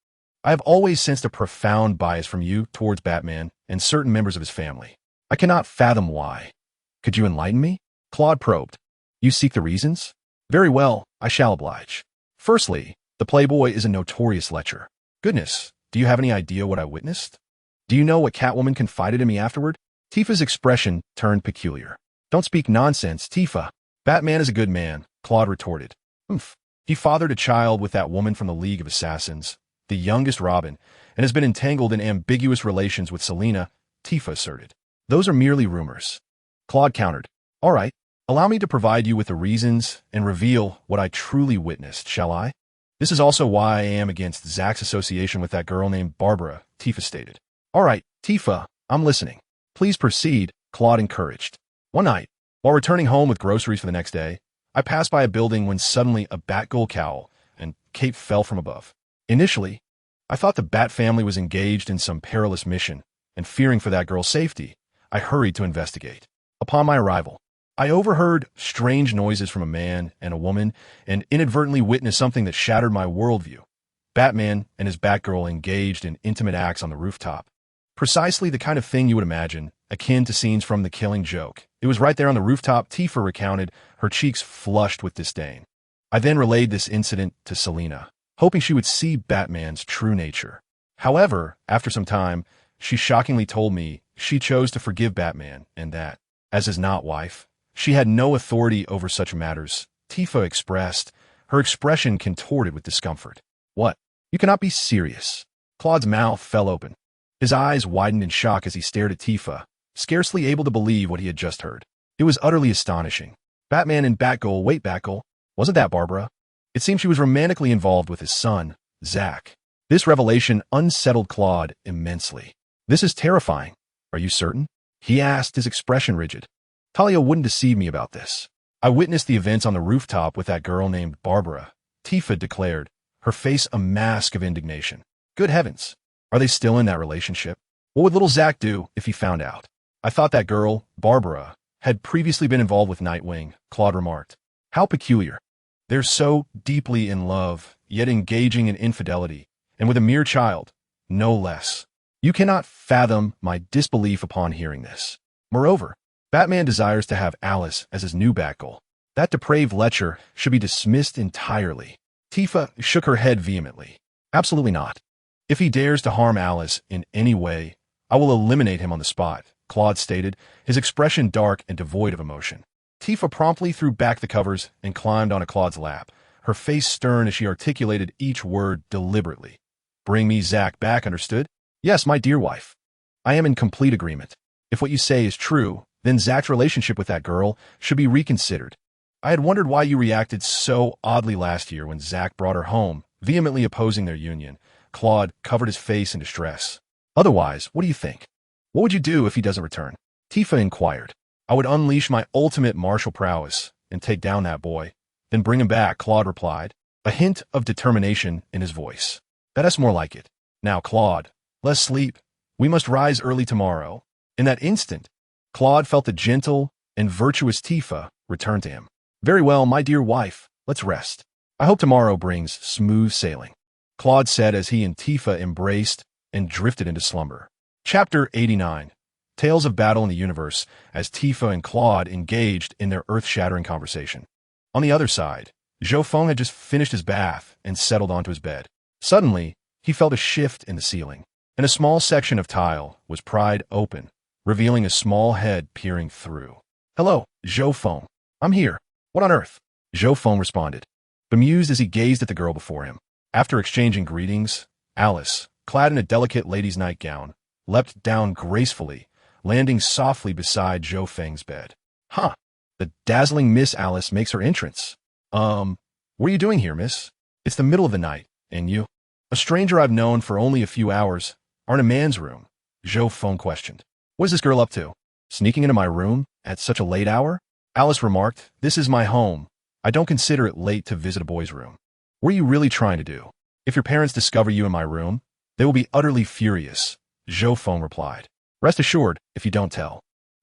I have always sensed a profound bias from you towards Batman and certain members of his family. I cannot fathom why. Could you enlighten me?" Claude probed. You seek the reasons? Very well, I shall oblige. Firstly, the playboy is a notorious lecher. Goodness, do you have any idea what I witnessed? Do you know what Catwoman confided in me afterward? Tifa's expression turned peculiar. Don't speak nonsense, Tifa. Batman is a good man, Claude retorted. Humph. He fathered a child with that woman from the League of Assassins, the youngest Robin, and has been entangled in ambiguous relations with Selina, Tifa asserted. Those are merely rumors. Claude countered. All right, allow me to provide you with the reasons and reveal what I truly witnessed, shall I? This is also why I am against Zach's association with that girl named Barbara, Tifa stated. All right, Tifa, I'm listening. Please proceed, Claude encouraged. One night, while returning home with groceries for the next day, I passed by a building when suddenly a Batgirl cowl and cape fell from above. Initially, I thought the Bat family was engaged in some perilous mission, and fearing for that girl's safety, I hurried to investigate. Upon my arrival, I overheard strange noises from a man and a woman and inadvertently witnessed something that shattered my worldview. Batman and his Batgirl engaged in intimate acts on the rooftop. Precisely the kind of thing you would imagine, akin to scenes from The Killing Joke. It was right there on the rooftop, Tifa recounted, her cheeks flushed with disdain. I then relayed this incident to Selina, hoping she would see Batman's true nature. However, after some time, she shockingly told me she chose to forgive Batman and that, as his not wife, she had no authority over such matters, Tifa expressed, her expression contorted with discomfort. What? You cannot be serious. Claude's mouth fell open. His eyes widened in shock as he stared at Tifa, scarcely able to believe what he had just heard. It was utterly astonishing. Batman and Batgirl, wait, Batgirl, wasn't that Barbara? It seemed she was romantically involved with his son, Zach. This revelation unsettled Claude immensely. This is terrifying. Are you certain? He asked, his expression rigid. Talia wouldn't deceive me about this. I witnessed the events on the rooftop with that girl named Barbara, Tifa declared, her face a mask of indignation. Good heavens. Are they still in that relationship? What would little Zach do if he found out? I thought that girl, Barbara, had previously been involved with Nightwing, Claude remarked. How peculiar. They're so deeply in love, yet engaging in infidelity, and with a mere child, no less. You cannot fathom my disbelief upon hearing this. Moreover, Batman desires to have Alice as his new Batgirl. That depraved lecher should be dismissed entirely. Tifa shook her head vehemently. Absolutely not. If he dares to harm Alice in any way, I will eliminate him on the spot, Claude stated, his expression dark and devoid of emotion. Tifa promptly threw back the covers and climbed onto Claude's lap, her face stern as she articulated each word deliberately. Bring me Zach back, understood? Yes, my dear wife. I am in complete agreement. If what you say is true, then Zach's relationship with that girl should be reconsidered. I had wondered why you reacted so oddly last year when Zach brought her home, vehemently opposing their union. Claude covered his face in distress. Otherwise, what do you think? What would you do if he doesn't return? Tifa inquired. I would unleash my ultimate martial prowess and take down that boy, then bring him back, Claude replied, a hint of determination in his voice. That's more like it. Now, Claude, let's sleep. We must rise early tomorrow. In that instant, Claude felt the gentle and virtuous Tifa return to him. Very well, my dear wife, let's rest. I hope tomorrow brings smooth sailing, Claude said as he and Tifa embraced and drifted into slumber. Chapter 89. Tales of Battle in the Universe as Tifa and Claude engaged in their earth-shattering conversation. On the other side, Zhou Feng had just finished his bath and settled onto his bed. Suddenly, he felt a shift in the ceiling, and a small section of tile was pried open, revealing a small head peering through. Hello, Zhou Feng. I'm here. What on earth? Zhou Feng responded, bemused as he gazed at the girl before him. After exchanging greetings, Alice, clad in a delicate lady's nightgown, leapt down gracefully, landing softly beside Zhou Feng's bed. Huh. The dazzling Miss Alice makes her entrance. What are you doing here, miss? It's the middle of the night, and you? A stranger I've known for only a few hours are in a man's room, Zhou Feng questioned. What is this girl up to? Sneaking into my room at such a late hour? Alice remarked, this is my home. I don't consider it late to visit a boy's room. What are you really trying to do? If your parents discover you in my room, they will be utterly furious, Zhou Feng replied. Rest assured, if you don't tell.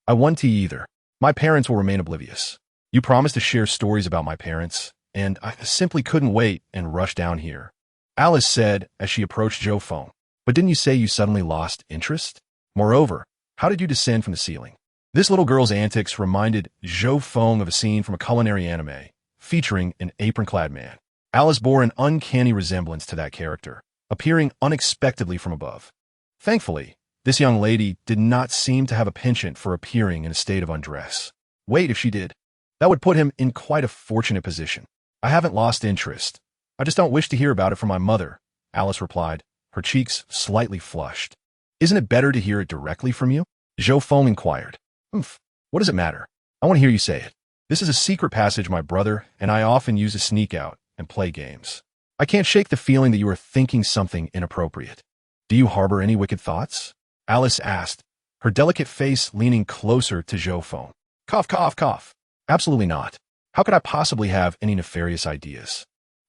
I won't tell you either. My parents will remain oblivious. You promised to share stories about my parents, and I simply couldn't wait and rush down here, Alice said as she approached Zhou Feng. But didn't you say you suddenly lost interest? Moreover, how did you descend from the ceiling? This little girl's antics reminded Zhou Feng of a scene from a culinary anime featuring an apron-clad man. Alice bore an uncanny resemblance to that character, appearing unexpectedly from above. Thankfully, this young lady did not seem to have a penchant for appearing in a state of undress. Wait, if she did, that would put him in quite a fortunate position. I haven't lost interest. I just don't wish to hear about it from my mother, Alice replied, her cheeks slightly flushed. Isn't it better to hear it directly from you? Zhou Feng inquired. What does it matter? I want to hear you say it. This is a secret passage my brother and I often use to sneak out and play games. I can't shake the feeling that you are thinking something inappropriate. Do you harbor any wicked thoughts? Alice asked, her delicate face leaning closer to Zhou Feng. Cough, cough, cough. Absolutely not. How could I possibly have any nefarious ideas?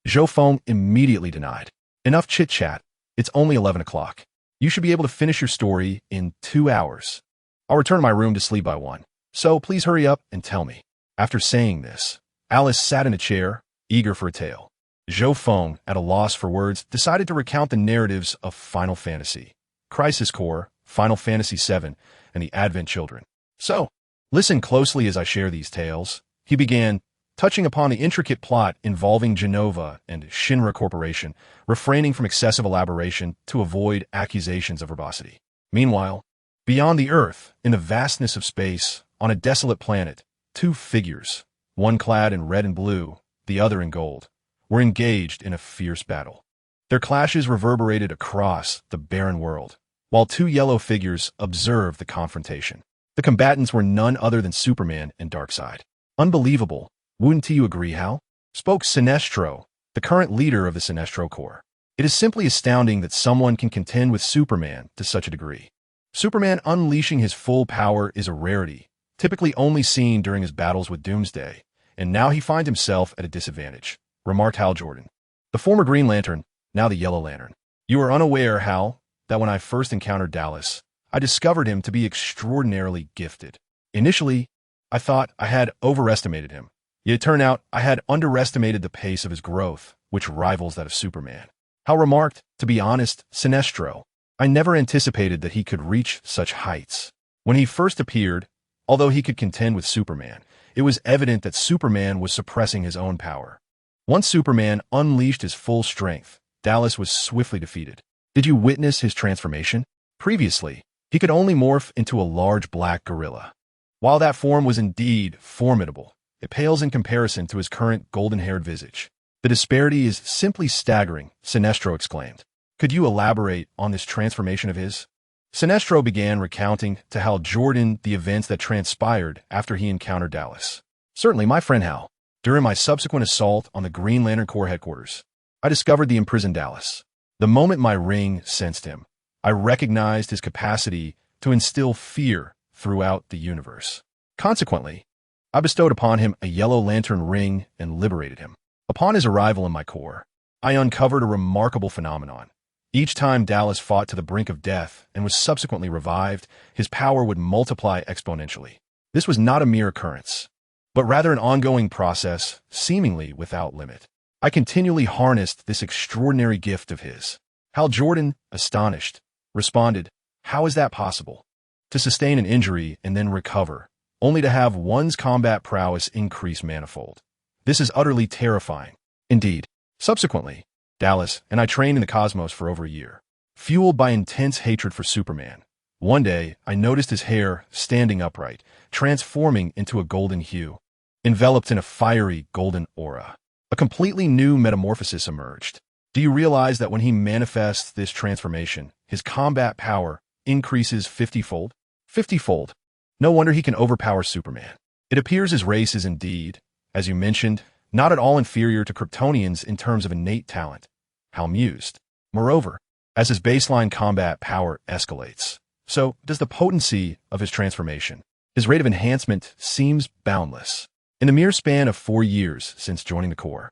Zhou Feng immediately denied. Enough chit-chat. It's only 11 o'clock. You should be able to finish your story in 2 hours. I'll return to my room to sleep by 1. So please hurry up and tell me. After saying this, Alice sat in a chair, eager for a tale. Zhou Feng, at a loss for words, decided to recount the narratives of Final Fantasy, Crisis Core, Final Fantasy VII, and the Advent Children. So, listen closely as I share these tales. He began, touching upon the intricate plot involving Genova and Shinra Corporation, refraining from excessive elaboration to avoid accusations of verbosity. Meanwhile, beyond the Earth, in the vastness of space, on a desolate planet, 2 figures, one clad in red and blue, the other in gold, were engaged in a fierce battle. Their clashes reverberated across the barren world, while 2 yellow figures observed the confrontation. The combatants were none other than Superman and Darkseid. Unbelievable, wouldn't you agree, Hal? Spoke Sinestro, the current leader of the Sinestro Corps. It is simply astounding that someone can contend with Superman to such a degree. Superman unleashing his full power is a rarity, typically only seen during his battles with Doomsday, and now he finds himself at a disadvantage, remarked Hal Jordan, the former Green Lantern, now the Yellow Lantern. You are unaware, Hal, that when I first encountered Dallas, I discovered him to be extraordinarily gifted. Initially, I thought I had overestimated him, yet it turned out I had underestimated the pace of his growth, which rivals that of Superman. Hal remarked, to be honest, Sinestro, I never anticipated that he could reach such heights. When he first appeared, although he could contend with Superman, it was evident that Superman was suppressing his own power. Once Superman unleashed his full strength, Dallas was swiftly defeated. Did you witness his transformation? Previously, he could only morph into a large black gorilla. While that form was indeed formidable, it pales in comparison to his current golden-haired visage. The disparity is simply staggering, Sinestro exclaimed. Could you elaborate on this transformation of his? Sinestro began recounting to Hal Jordan the events that transpired after he encountered Dallas. Certainly, my friend Hal. During my subsequent assault on the Green Lantern Corps headquarters, I discovered the imprisoned Dallas. The moment my ring sensed him, I recognized his capacity to instill fear throughout the universe. Consequently, I bestowed upon him a Yellow Lantern ring and liberated him. Upon his arrival in my corps, I uncovered a remarkable phenomenon. Each time Dallas fought to the brink of death and was subsequently revived, his power would multiply exponentially. This was not a mere occurrence, but rather an ongoing process, seemingly without limit. I continually harnessed this extraordinary gift of his. Hal Jordan, astonished, responded, how is that possible? To sustain an injury and then recover, only to have one's combat prowess increase manifold. This is utterly terrifying. Indeed, subsequently, Dallas and I trained in the cosmos for over a year, fueled by intense hatred for Superman. One day, I noticed his hair standing upright, transforming into a golden hue, enveloped in a fiery golden aura. A completely new metamorphosis emerged. Do you realize that when he manifests this transformation, his combat power increases 50-fold? 50-fold. No wonder he can overpower Superman. It appears his race is indeed, as you mentioned, not at all inferior to Kryptonians in terms of innate talent. Hal mused. Moreover, as his baseline combat power escalates, so does the potency of his transformation. His rate of enhancement seems boundless. In the mere span of 4 years since joining the Corps,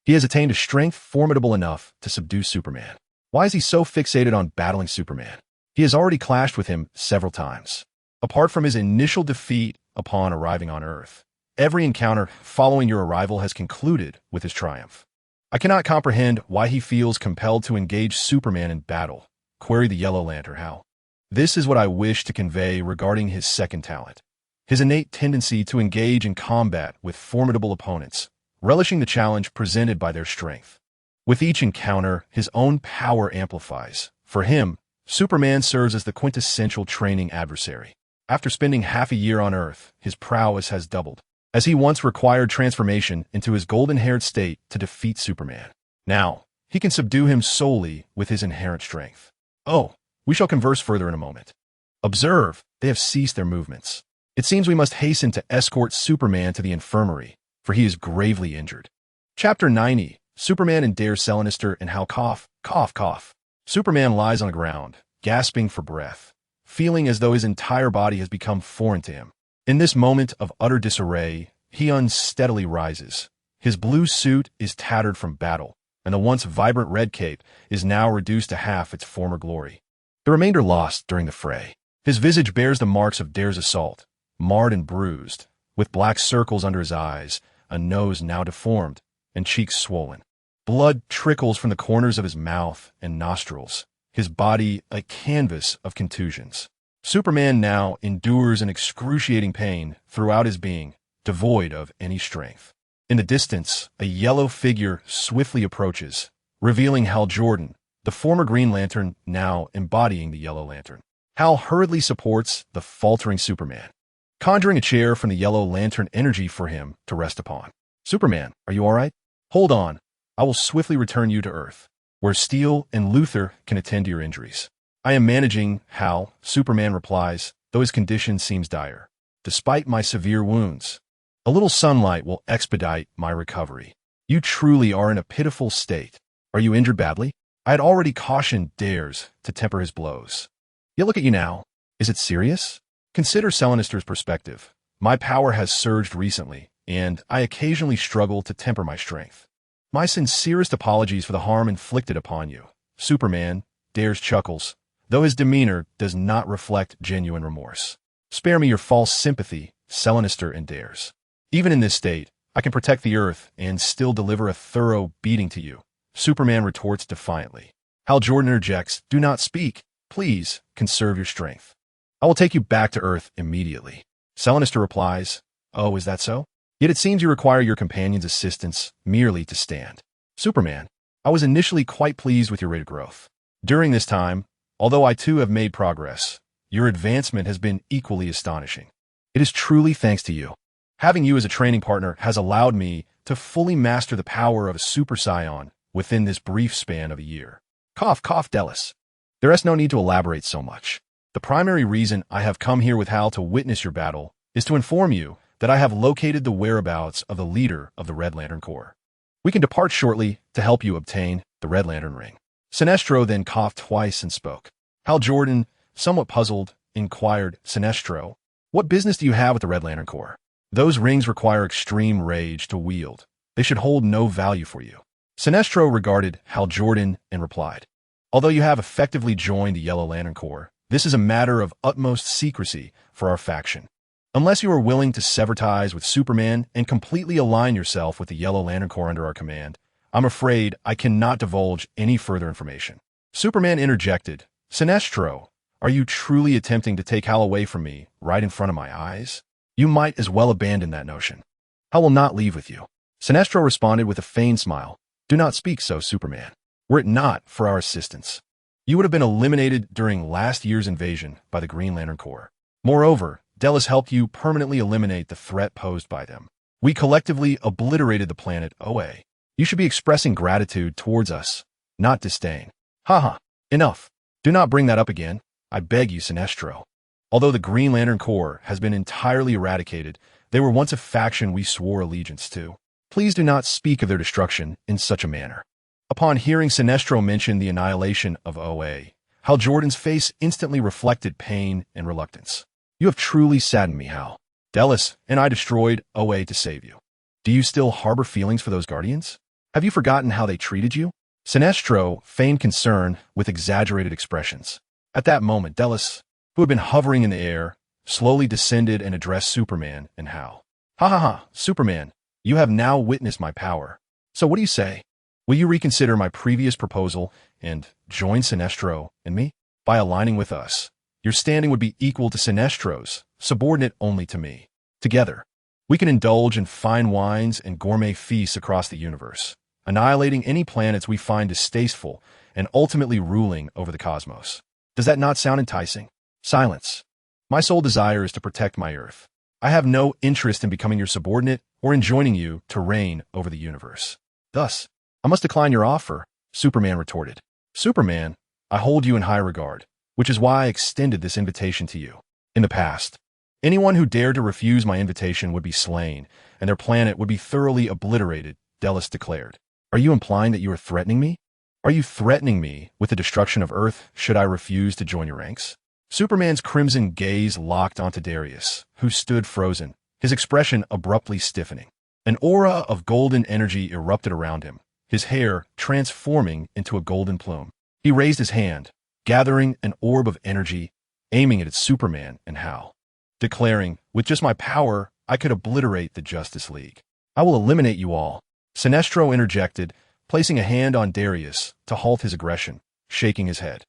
he has attained a strength formidable enough to subdue Superman. Why is he so fixated on battling Superman? He has already clashed with him several times. Apart from his initial defeat upon arriving on Earth, every encounter following your arrival has concluded with his triumph. I cannot comprehend why he feels compelled to engage Superman in battle, queried the Yellow Lantern Hal. This is what I wish to convey regarding his second talent. his innate tendency to engage in combat with formidable opponents, relishing the challenge presented by their strength. With each encounter, his own power amplifies. For him, Superman serves as the quintessential training adversary. After spending half a year on Earth, his prowess has doubled, as he once required transformation into his golden-haired state to defeat Superman. Now, he can subdue him solely with his inherent strength. Oh, we shall converse further in a moment. Observe, they have ceased their movements. It seems we must hasten to escort Superman to the infirmary, for he is gravely injured. Chapter 90, Superman endares Selenister and how cough. Superman lies on the ground, gasping for breath, feeling as though his entire body has become foreign to him. In this moment of utter disarray, he unsteadily rises. His blue suit is tattered from battle, and the once vibrant red cape is now reduced to half its former glory. The remainder lost during the fray. His visage bears the marks of Dare's assault, marred and bruised, with black circles under his eyes, a nose now deformed, and cheeks swollen. Blood trickles from the corners of his mouth and nostrils, his body a canvas of contusions. Superman now endures an excruciating pain throughout his being, devoid of any strength. In the distance, a yellow figure swiftly approaches, revealing Hal Jordan, the former Green Lantern now embodying the Yellow Lantern. Hal hurriedly supports the faltering Superman, conjuring a chair from the Yellow Lantern energy for him to rest upon. Superman, are you all right? Hold on. I will swiftly return you to Earth, where Steel and Luthor can attend to your injuries. I am managing, Hal, Superman replies, though his condition seems dire. Despite my severe wounds, a little sunlight will expedite my recovery. You truly are in a pitiful state. Are you injured badly? I had already cautioned Dares to temper his blows. Yet look at you now. Is it serious? Consider Selenister's perspective. My power has surged recently, and I occasionally struggle to temper my strength. My sincerest apologies for the harm inflicted upon you. Superman, Dares chuckles, though his demeanor does not reflect genuine remorse. Spare me your false sympathy, Selenister and Dares. Even in this state, I can protect the Earth and still deliver a thorough beating to you, Superman retorts defiantly. Hal Jordan interjects, do not speak. Please, conserve your strength. I will take you back to Earth immediately. Selenister replies, oh, is that so? Yet it seems you require your companion's assistance merely to stand. Superman, I was initially quite pleased with your rate of growth. During this time, although I too have made progress, your advancement has been equally astonishing. It is truly thanks to you. Having you as a training partner has allowed me to fully master the power of a super scion within this brief span of a year. Cough, Delis. There is no need to elaborate so much. The primary reason I have come here with Hal to witness your battle is to inform you that I have located the whereabouts of the leader of the Red Lantern Corps. We can depart shortly to help you obtain the Red Lantern Ring. Sinestro then coughed twice and spoke. Hal Jordan, somewhat puzzled, inquired, Sinestro, what business do you have with the Red Lantern Corps? Those rings require extreme rage to wield. They should hold no value for you. Sinestro regarded Hal Jordan and replied, although you have effectively joined the Yellow Lantern Corps, this is a matter of utmost secrecy for our faction. Unless you are willing to sever ties with Superman and completely align yourself with the Yellow Lantern Corps under our command, I'm afraid I cannot divulge any further information. Superman interjected, Sinestro, are you truly attempting to take Hal away from me right in front of my eyes? You might as well abandon that notion. Hal will not leave with you. Sinestro responded with a feigned smile. Do not speak so, Superman. Were it not for our assistance, you would have been eliminated during last year's invasion by the Green Lantern Corps. Moreover, Delis helped you permanently eliminate the threat posed by them. We collectively obliterated the planet OA. You should be expressing gratitude towards us, not disdain. Haha, enough. Do not bring that up again. I beg you, Sinestro. Although the Green Lantern Corps has been entirely eradicated, they were once a faction we swore allegiance to. Please do not speak of their destruction in such a manner. Upon hearing Sinestro mention the annihilation of OA, Hal Jordan's face instantly reflected pain and reluctance. You have truly saddened me, Hal. Delis and I destroyed OA to save you. Do you still harbor feelings for those Guardians? Have you forgotten how they treated you? Sinestro feigned concern with exaggerated expressions. At that moment, Delis, who had been hovering in the air, slowly descended and addressed Superman and Hal. Superman, you have now witnessed my power. So what do you say? Will you reconsider my previous proposal and join Sinestro and me? By aligning with us, your standing would be equal to Sinestro's, subordinate only to me. Together, we can indulge in fine wines and gourmet feasts across the universe, annihilating any planets we find distasteful and ultimately ruling over the cosmos. Does that not sound enticing? Silence. My sole desire is to protect my Earth. I have no interest in becoming your subordinate or in joining you to reign over the universe. Thus, I must decline your offer, Superman retorted. Superman, I hold you in high regard, which is why I extended this invitation to you. In the past, anyone who dared to refuse my invitation would be slain, and their planet would be thoroughly obliterated, Delos declared. Are you implying that you are threatening me? Are you threatening me with the destruction of Earth should I refuse to join your ranks? Superman's crimson gaze locked onto Darius, who stood frozen, his expression abruptly stiffening. An aura of golden energy erupted around him, his hair transforming into a golden plume. He raised his hand, gathering an orb of energy, aiming it at Superman and Hal, declaring, with just my power, I could obliterate the Justice League. I will eliminate you all. Sinestro interjected, placing a hand on Darius to halt his aggression, shaking his head.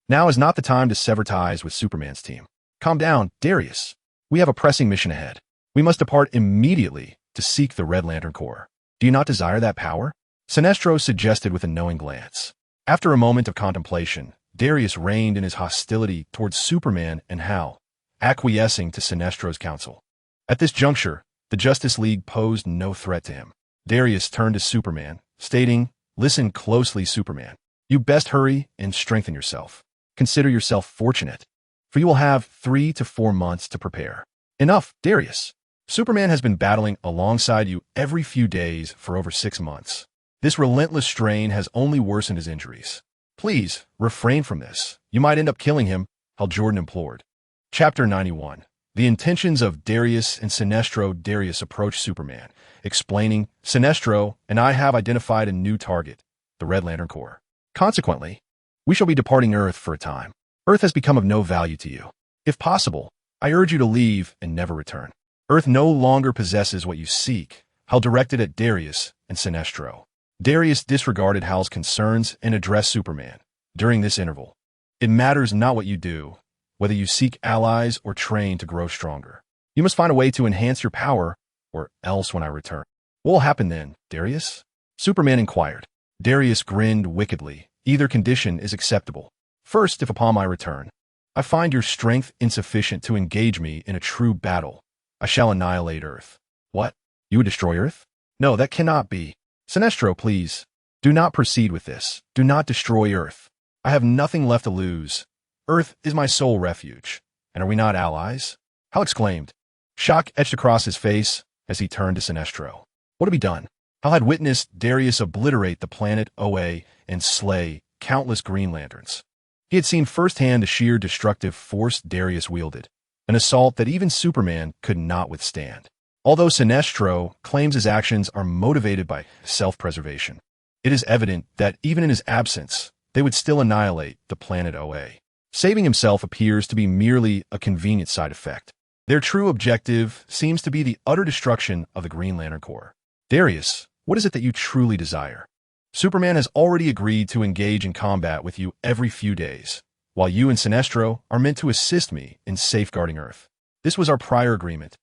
Now is not the time to sever ties with Superman's team. Calm down, Darius. We have a pressing mission ahead. We must depart immediately to seek the Red Lantern Corps. Do you not desire that power? Sinestro suggested with a knowing glance. After a moment of contemplation, Darius reined in his hostility towards Superman and Hal, acquiescing to Sinestro's counsel. At this juncture, the Justice League posed no threat to him. Darius turned to Superman, stating, Listen closely, Superman. You best hurry and strengthen yourself. Consider yourself fortunate, for you will have 3 to 4 months to prepare. Enough, Darius. Superman has been battling alongside you every few days for over 6 months. This relentless strain has only worsened his injuries. Please, refrain from this. You might end up killing him, Hal Jordan implored. Chapter 91. The intentions of Darius and Sinestro. Darius approached Superman, explaining, Sinestro and I have identified a new target, the Red Lantern Corps. Consequently, we shall be departing Earth for a time. Earth has become of no value to you. If possible, I urge you to leave and never return. Earth no longer possesses what you seek, Hal directed at Darius and Sinestro. Darius disregarded Hal's concerns and addressed Superman. During this interval, it matters not what you do, whether you seek allies or train to grow stronger. You must find a way to enhance your power, or else when I return. What will happen then, Darius? Superman inquired. Darius grinned wickedly. Either condition is acceptable. First, if upon my return, I find your strength insufficient to engage me in a true battle, I shall annihilate Earth. What? You would destroy Earth? No, that cannot be. Sinestro, please, do not proceed with this. Do not destroy Earth. I have nothing left to lose. Earth is my sole refuge. And are we not allies? Hal exclaimed. Shock etched across his face as he turned to Sinestro. What had he done? Hal had witnessed Darius obliterate the planet OA and slay countless Green Lanterns. He had seen firsthand the sheer destructive force Darius wielded, an assault that even Superman could not withstand. Although Sinestro claims his actions are motivated by self-preservation, it is evident that even in his absence, they would still annihilate the planet OA. Saving himself appears to be merely a convenient side effect. Their true objective seems to be the utter destruction of the Green Lantern Corps. Darius, what is it that you truly desire? Superman has already agreed to engage in combat with you every few days, while you and Sinestro are meant to assist me in safeguarding Earth. This was our prior agreement.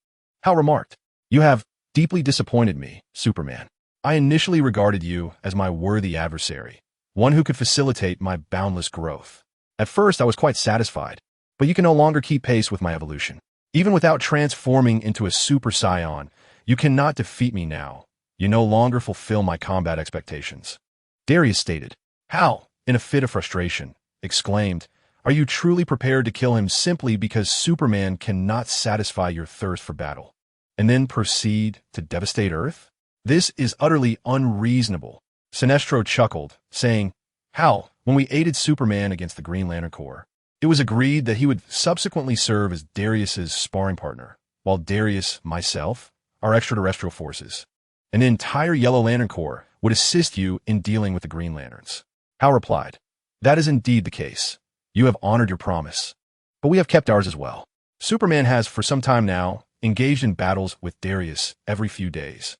Hal remarked, You have deeply disappointed me, Superman. I initially regarded you as my worthy adversary, one who could facilitate my boundless growth. At first, I was quite satisfied, but you can no longer keep pace with my evolution. Even without transforming into a super scion, you cannot defeat me now. You no longer fulfill my combat expectations. Darius stated. Hal, in a fit of frustration, exclaimed, Are you truly prepared to kill him simply because Superman cannot satisfy your thirst for battle, and then proceed to devastate Earth? This is utterly unreasonable. Sinestro chuckled, saying, Hal, when we aided Superman against the Green Lantern Corps, it was agreed that he would subsequently serve as Darius's sparring partner, while Darius, myself, our extraterrestrial forces, and the entire Yellow Lantern Corps would assist you in dealing with the Green Lanterns. Hal replied, That is indeed the case. You have honored your promise, but we have kept ours as well. Superman has, for some time now, engaged in battles with Darius every few days,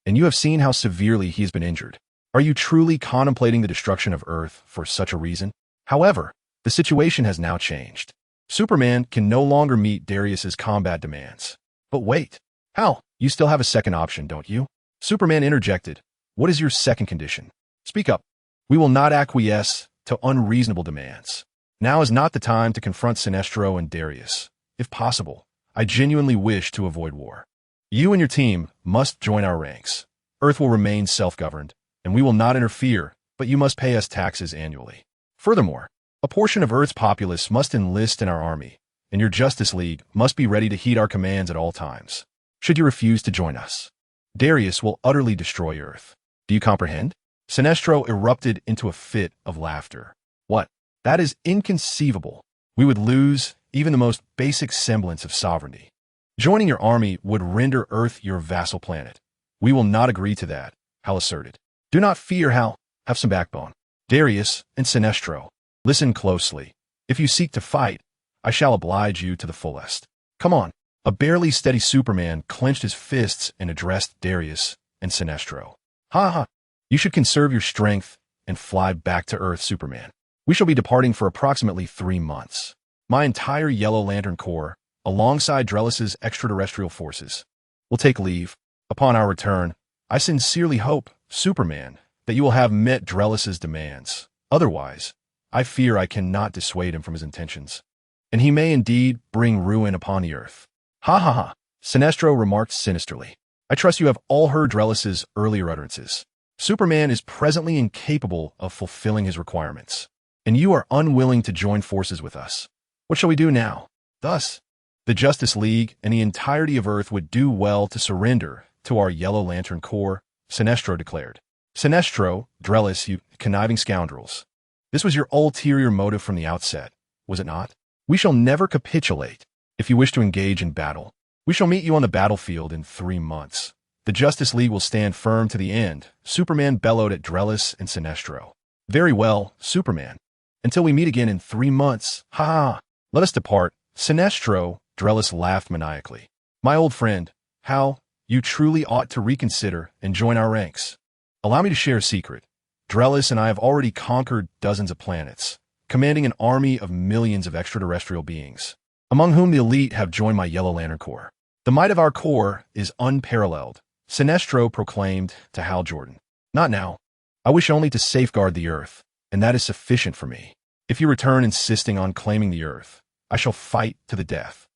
and you have seen how severely he has been injured. Are you truly contemplating the destruction of Earth for such a reason? However, the situation has now changed. Superman can no longer meet Darius's combat demands. But wait, Hal, you still have a second option, don't you? Superman interjected. What is your second condition? Speak up. We will not acquiesce to unreasonable demands. Now is not the time to confront Sinestro and Darius. If possible, I genuinely wish to avoid war. You and your team must join our ranks. Earth will remain self-governed, and we will not interfere, but you must pay us taxes annually. Furthermore, a portion of Earth's populace must enlist in our army, and your Justice League must be ready to heed our commands at all times. Should you refuse to join us, Darius will utterly destroy Earth. Do you comprehend? Sinestro erupted into a fit of laughter. What? That is inconceivable. We would lose even the most basic semblance of sovereignty. Joining your army would render Earth your vassal planet. We will not agree to that, Hal asserted. Do not fear, Hal. Have some backbone. Darius and Sinestro, listen closely. If you seek to fight, I shall oblige you to the fullest. Come on. A barely steady Superman clenched his fists and addressed Darius and Sinestro. Ha ha. You should conserve your strength and fly back to Earth, Superman. We shall be departing for approximately 3 months. My entire Yellow Lantern Corps, alongside Drelis's extraterrestrial forces, will take leave. Upon our return, I sincerely hope, Superman, that you will have met Drelis's demands. Otherwise, I fear I cannot dissuade him from his intentions, and he may indeed bring ruin upon the Earth. Ha ha ha, Sinestro remarked sinisterly. I trust you have all heard Drelis's earlier utterances. Superman is presently incapable of fulfilling his requirements, and you are unwilling to join forces with us. What shall we do now? Thus, the Justice League and the entirety of Earth would do well to surrender to our Yellow Lantern Corps, Sinestro declared. Sinestro, Drelis, you conniving scoundrels. This was your ulterior motive from the outset, was it not? We shall never capitulate. If you wish to engage in battle, we shall meet you on the battlefield in 3 months. The Justice League will stand firm to the end, Superman bellowed at Drelis and Sinestro. Very well, Superman. Until we meet again in 3 months, ha ha. Let us depart. Sinestro, Drelis laughed maniacally. My old friend, Hal, you truly ought to reconsider and join our ranks. Allow me to share a secret. Drelis and I have already conquered dozens of planets, commanding an army of millions of extraterrestrial beings, among whom the elite have joined my Yellow Lantern Corps. The might of our Corps is unparalleled, Sinestro proclaimed to Hal Jordan. Not now. I wish only to safeguard the Earth, and that is sufficient for me. If you return insisting on claiming the Earth, I shall fight to the death.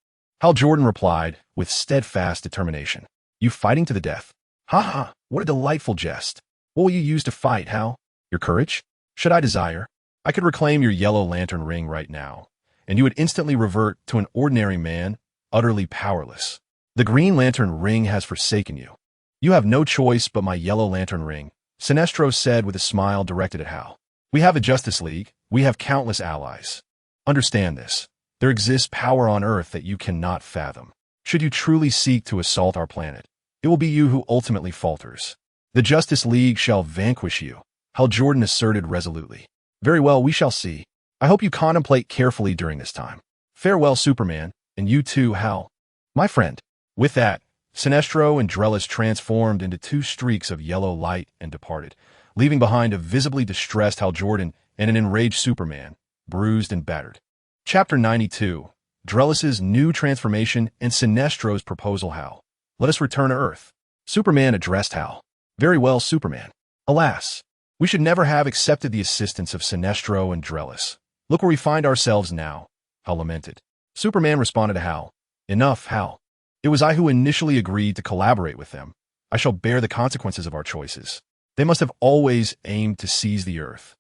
Hal Jordan replied with steadfast determination. You fighting to the death? Ha ha, what a delightful jest. What will you use to fight, Hal? Your courage? Should I desire, I could reclaim your Yellow Lantern ring right now, and you would instantly revert to an ordinary man, utterly powerless. The Green Lantern ring has forsaken you. You have no choice but my Yellow Lantern ring, Sinestro said with a smile directed at Hal. We have a Justice League. We have countless allies. Understand this. There exists power on Earth that you cannot fathom. Should you truly seek to assault our planet, it will be you who ultimately falters. The Justice League shall vanquish you, Hal Jordan asserted resolutely. Very well, we shall see. I hope you contemplate carefully during this time. Farewell, Superman, and you too, Hal. My friend. With that, Sinestro and Drelis transformed into 2 streaks of yellow light and departed, leaving behind a visibly distressed Hal Jordan and an enraged Superman, bruised and battered. Chapter 92, Drelis's new transformation and Sinestro's proposal. Hal, let us return to Earth. Superman addressed Hal. Very well, Superman. Alas, we should never have accepted the assistance of Sinestro and Drelis. Look where we find ourselves now, Hal lamented. Superman responded to Hal. Enough, Hal. It was I who initially agreed to collaborate with them. I shall bear the consequences of our choices. They must have always aimed to seize the Earth,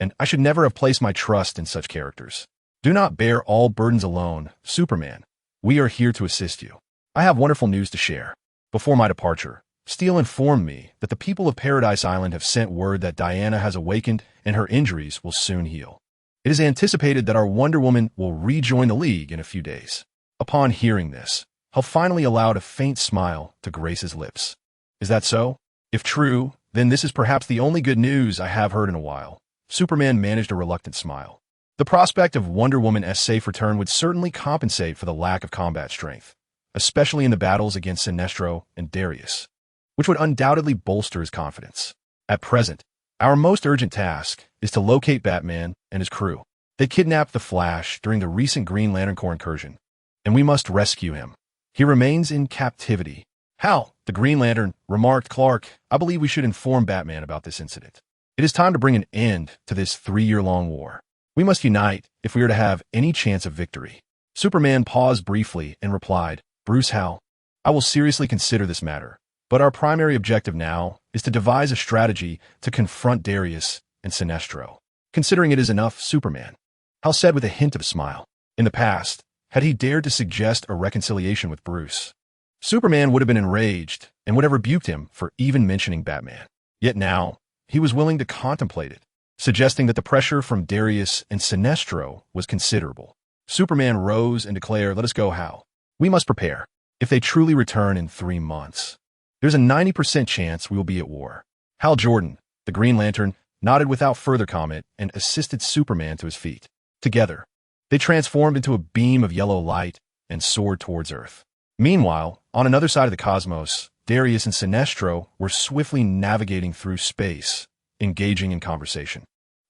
and I should never have placed my trust in such characters. Do not bear all burdens alone, Superman. We are here to assist you. I have wonderful news to share. Before my departure, Steele informed me that the people of Paradise Island have sent word that Diana has awakened and her injuries will soon heal. It is anticipated that our Wonder Woman will rejoin the League in a few days. Upon hearing this, Hal finally allowed a faint smile to grace his lips. Is that so? If true, then this is perhaps the only good news I have heard in a while. Superman managed a reluctant smile. The prospect of Wonder Woman's safe return would certainly compensate for the lack of combat strength, especially in the battles against Sinestro and Darius, which would undoubtedly bolster his confidence. At present, our most urgent task is to locate Batman and his crew. They kidnapped the Flash during the recent Green Lantern Corps incursion, and we must rescue him. He remains in captivity. Hal, the Green Lantern, remarked Clark, I believe we should inform Batman about this incident. It is time to bring an end to this 3-year-long war. We must unite if we are to have any chance of victory. Superman paused briefly and replied, Bruce, Hal, I will seriously consider this matter, but our primary objective now is to devise a strategy to confront Darius and Sinestro. Considering it is enough, Superman, Hal said with a hint of a smile. In the past, had he dared to suggest a reconciliation with Bruce, Superman would have been enraged and would have rebuked him for even mentioning Batman. Yet now, he was willing to contemplate it, suggesting that the pressure from Darius and Sinestro was considerable. Superman rose and declared, Let us go, Hal. We must prepare. If they truly return in 3 months, there's a 90% chance we will be at war. Hal Jordan, the Green Lantern, nodded without further comment and assisted Superman to his feet. Together, they transformed into a beam of yellow light and soared towards Earth. Meanwhile, on another side of the cosmos, Darius and Sinestro were swiftly navigating through space, engaging in conversation.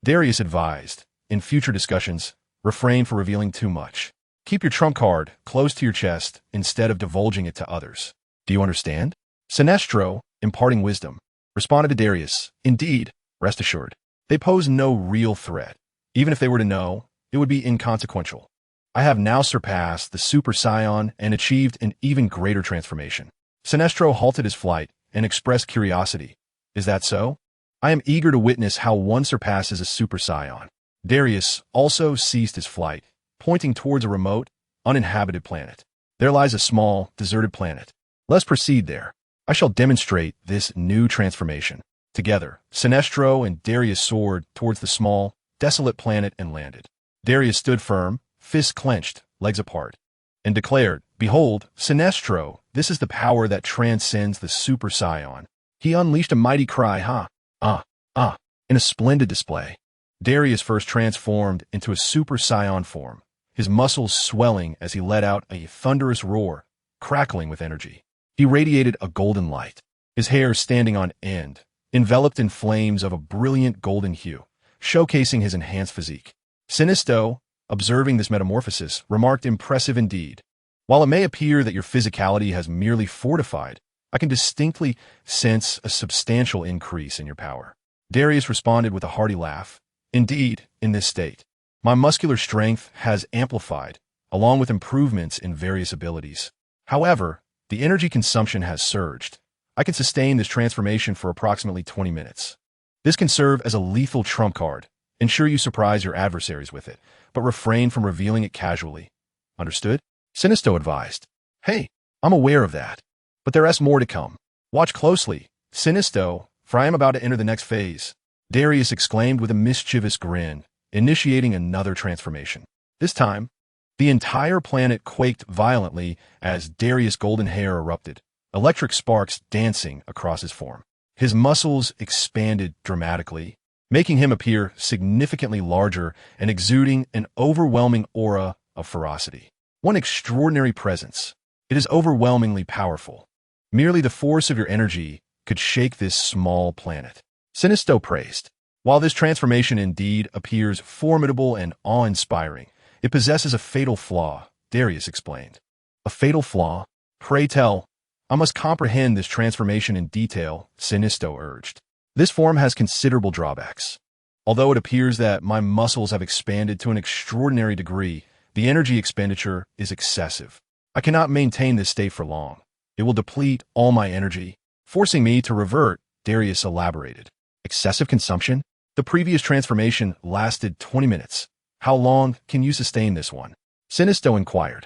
Darius advised, in future discussions, refrain from revealing too much. Keep your trump card close to your chest instead of divulging it to others. Do you understand? Sinestro, imparting wisdom, responded to Darius, Indeed, rest assured. They pose no real threat. Even if they were to know, it would be inconsequential. I have now surpassed the Super Scion and achieved an even greater transformation. Sinestro halted his flight and expressed curiosity. Is that so? I am eager to witness how one surpasses a Super Scion. Darius also ceased his flight, pointing towards a remote, uninhabited planet. There lies a small, deserted planet. Let's proceed there. I shall demonstrate this new transformation. Together, Sinestro and Darius soared towards the small, desolate planet and landed. Darius stood firm, fists clenched, legs apart, and declared, Behold, Sinestro, this is the power that transcends the Super Scion. He unleashed a mighty cry, in a splendid display. Darius first transformed into a Super Scion form, his muscles swelling as he let out a thunderous roar, crackling with energy. He radiated a golden light, his hair standing on end, enveloped in flames of a brilliant golden hue, showcasing his enhanced physique. Sinestro, observing this metamorphosis, remarked, Impressive indeed. While it may appear that your physicality has merely fortified, I can distinctly sense a substantial increase in your power. Darius responded with a hearty laugh. Indeed, in this state, my muscular strength has amplified, along with improvements in various abilities. However, the energy consumption has surged. I can sustain this transformation for approximately 20 minutes. This can serve as a lethal trump card. Ensure you surprise your adversaries with it, but refrain from revealing it casually. Understood? Sinestro advised. Hey, I'm aware of that. But there is more to come. Watch closely, Sinestro, for I am about to enter the next phase. Darius exclaimed with a mischievous grin, initiating another transformation. This time, the entire planet quaked violently as Darius' golden hair erupted, electric sparks dancing across his form. His muscles expanded dramatically, making him appear significantly larger and exuding an overwhelming aura of ferocity. One extraordinary presence. It is overwhelmingly powerful. Merely the force of your energy could shake this small planet. Sinestro praised. While this transformation indeed appears formidable and awe-inspiring, it possesses a fatal flaw, Darius explained. A fatal flaw? Pray tell. I must comprehend this transformation in detail, Sinestro urged. This form has considerable drawbacks. Although it appears that my muscles have expanded to an extraordinary degree, the energy expenditure is excessive. I cannot maintain this state for long. It will deplete all my energy, forcing me to revert, Darius elaborated. Excessive consumption? The previous transformation lasted 20 minutes. How long can you sustain this one? Sinestro inquired.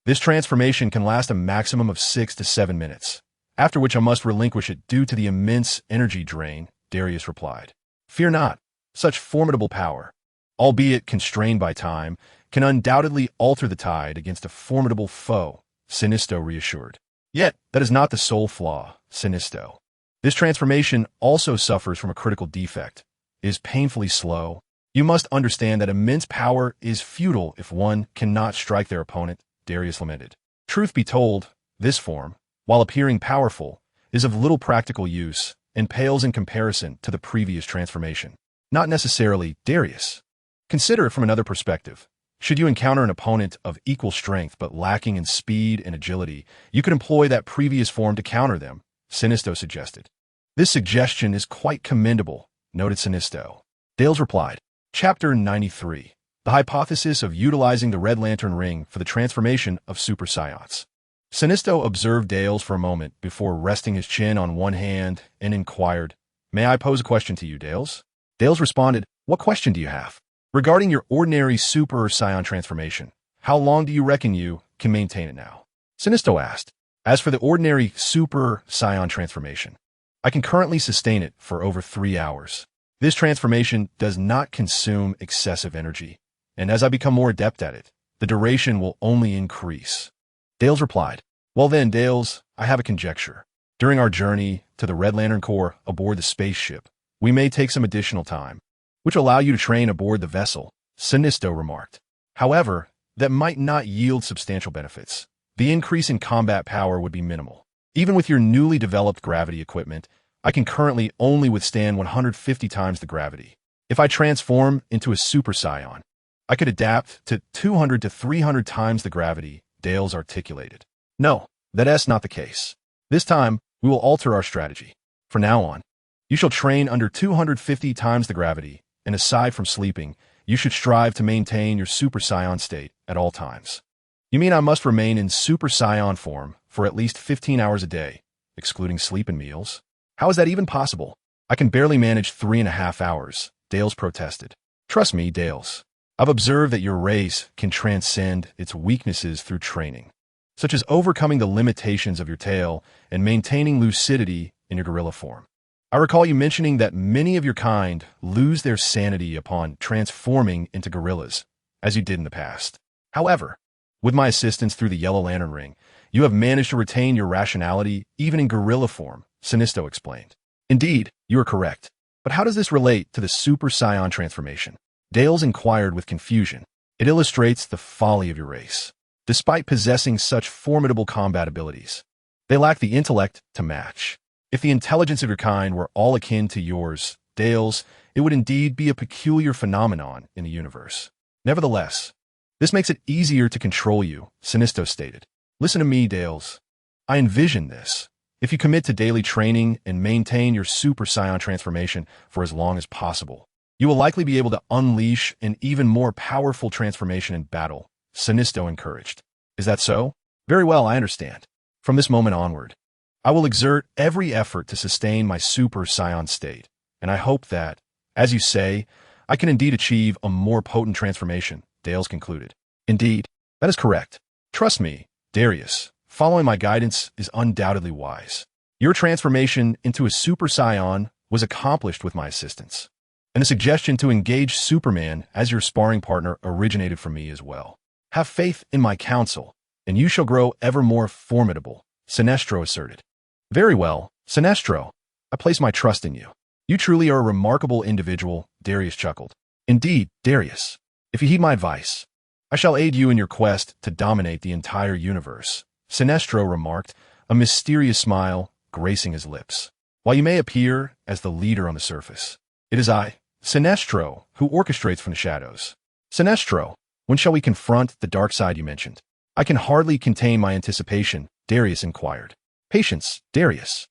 This transformation can last a maximum of 6 to 7 minutes, after which I must relinquish it due to the immense energy drain, Darius replied. Fear not. Such formidable power, albeit constrained by time, can undoubtedly alter the tide against a formidable foe, Sinestro reassured. Yet, that is not the sole flaw, Sinestro. This transformation also suffers from a critical defect. It is painfully slow. You must understand that immense power is futile if one cannot strike their opponent, Darius lamented. Truth be told, this form, while appearing powerful, is of little practical use and pales in comparison to the previous transformation. Not necessarily, Darius. Consider it from another perspective. Should you encounter an opponent of equal strength but lacking in speed and agility, you could employ that previous form to counter them, Sinisto suggested. This suggestion is quite commendable, noted Sinisto. Dales replied, Chapter 93, The Hypothesis of Utilizing the Red Lantern Ring for the Transformation of Super Scions. Sinisto observed Dales for a moment before resting his chin on one hand and inquired, May I pose a question to you, Dales? Dales responded, What question do you have? Regarding your ordinary Super Scion transformation, how long do you reckon you can maintain it now? Sinisto asked, As for the ordinary Super Scion transformation, I can currently sustain it for over 3 hours. This transformation does not consume excessive energy, and as I become more adept at it, the duration will only increase. Dales replied, Well then, Dales, I have a conjecture. During our journey to the Red Lantern Corps aboard the spaceship, we may take some additional time, which will allow you to train aboard the vessel, Sinisto remarked. However, that might not yield substantial benefits. The increase in combat power would be minimal. Even with your newly developed gravity equipment, I can currently only withstand 150 times the gravity. If I transform into a Super Scion, I could adapt to 200 to 300 times the gravity, Dales articulated. No, that's not the case. This time, we will alter our strategy. From now on, you shall train under 250 times the gravity, and aside from sleeping, you should strive to maintain your Super Scion state at all times. You mean I must remain in Super Scion form for at least 15 hours a day, excluding sleep and meals? How is that even possible? I can barely manage 3.5 hours, Dales protested. Trust me, Dales. I've observed that your race can transcend its weaknesses through training, such as overcoming the limitations of your tail and maintaining lucidity in your gorilla form. I recall you mentioning that many of your kind lose their sanity upon transforming into gorillas, as you did in the past. However, with my assistance through the Yellow Lantern Ring, you have managed to retain your rationality even in gorilla form, Sinisto explained. Indeed, you are correct. But how does this relate to the Super Scion transformation? Dales inquired with confusion. It illustrates the folly of your race. Despite possessing such formidable combat abilities, they lack the intellect to match. If the intelligence of your kind were all akin to yours, Dales, it would indeed be a peculiar phenomenon in the universe. Nevertheless, this makes it easier to control you, Sinisto stated. Listen to me, Dales. I envision this. If you commit to daily training and maintain your Super Scion transformation for as long as possible, you will likely be able to unleash an even more powerful transformation in battle, Sinisto encouraged. Is that so? Very well, I understand. From this moment onward, I will exert every effort to sustain my Super Scion state, and I hope that, as you say, I can indeed achieve a more potent transformation, Dales concluded. Indeed, that is correct. Trust me, Darius, following my guidance is undoubtedly wise. Your transformation into a Super Scion was accomplished with my assistance, and the suggestion to engage Superman as your sparring partner originated from me as well. Have faith in my counsel, and you shall grow ever more formidable, Sinestro asserted. Very well, Sinestro. I place my trust in you. You truly are a remarkable individual, Darius chuckled. Indeed, Darius. If you heed my advice, I shall aid you in your quest to dominate the entire universe, Sinestro remarked, a mysterious smile gracing his lips. While you may appear as the leader on the surface, it is I, Sinestro, who orchestrates from the shadows. Sinestro, when shall we confront the Darkseid you mentioned? I can hardly contain my anticipation, Darius inquired. Patience, Darius.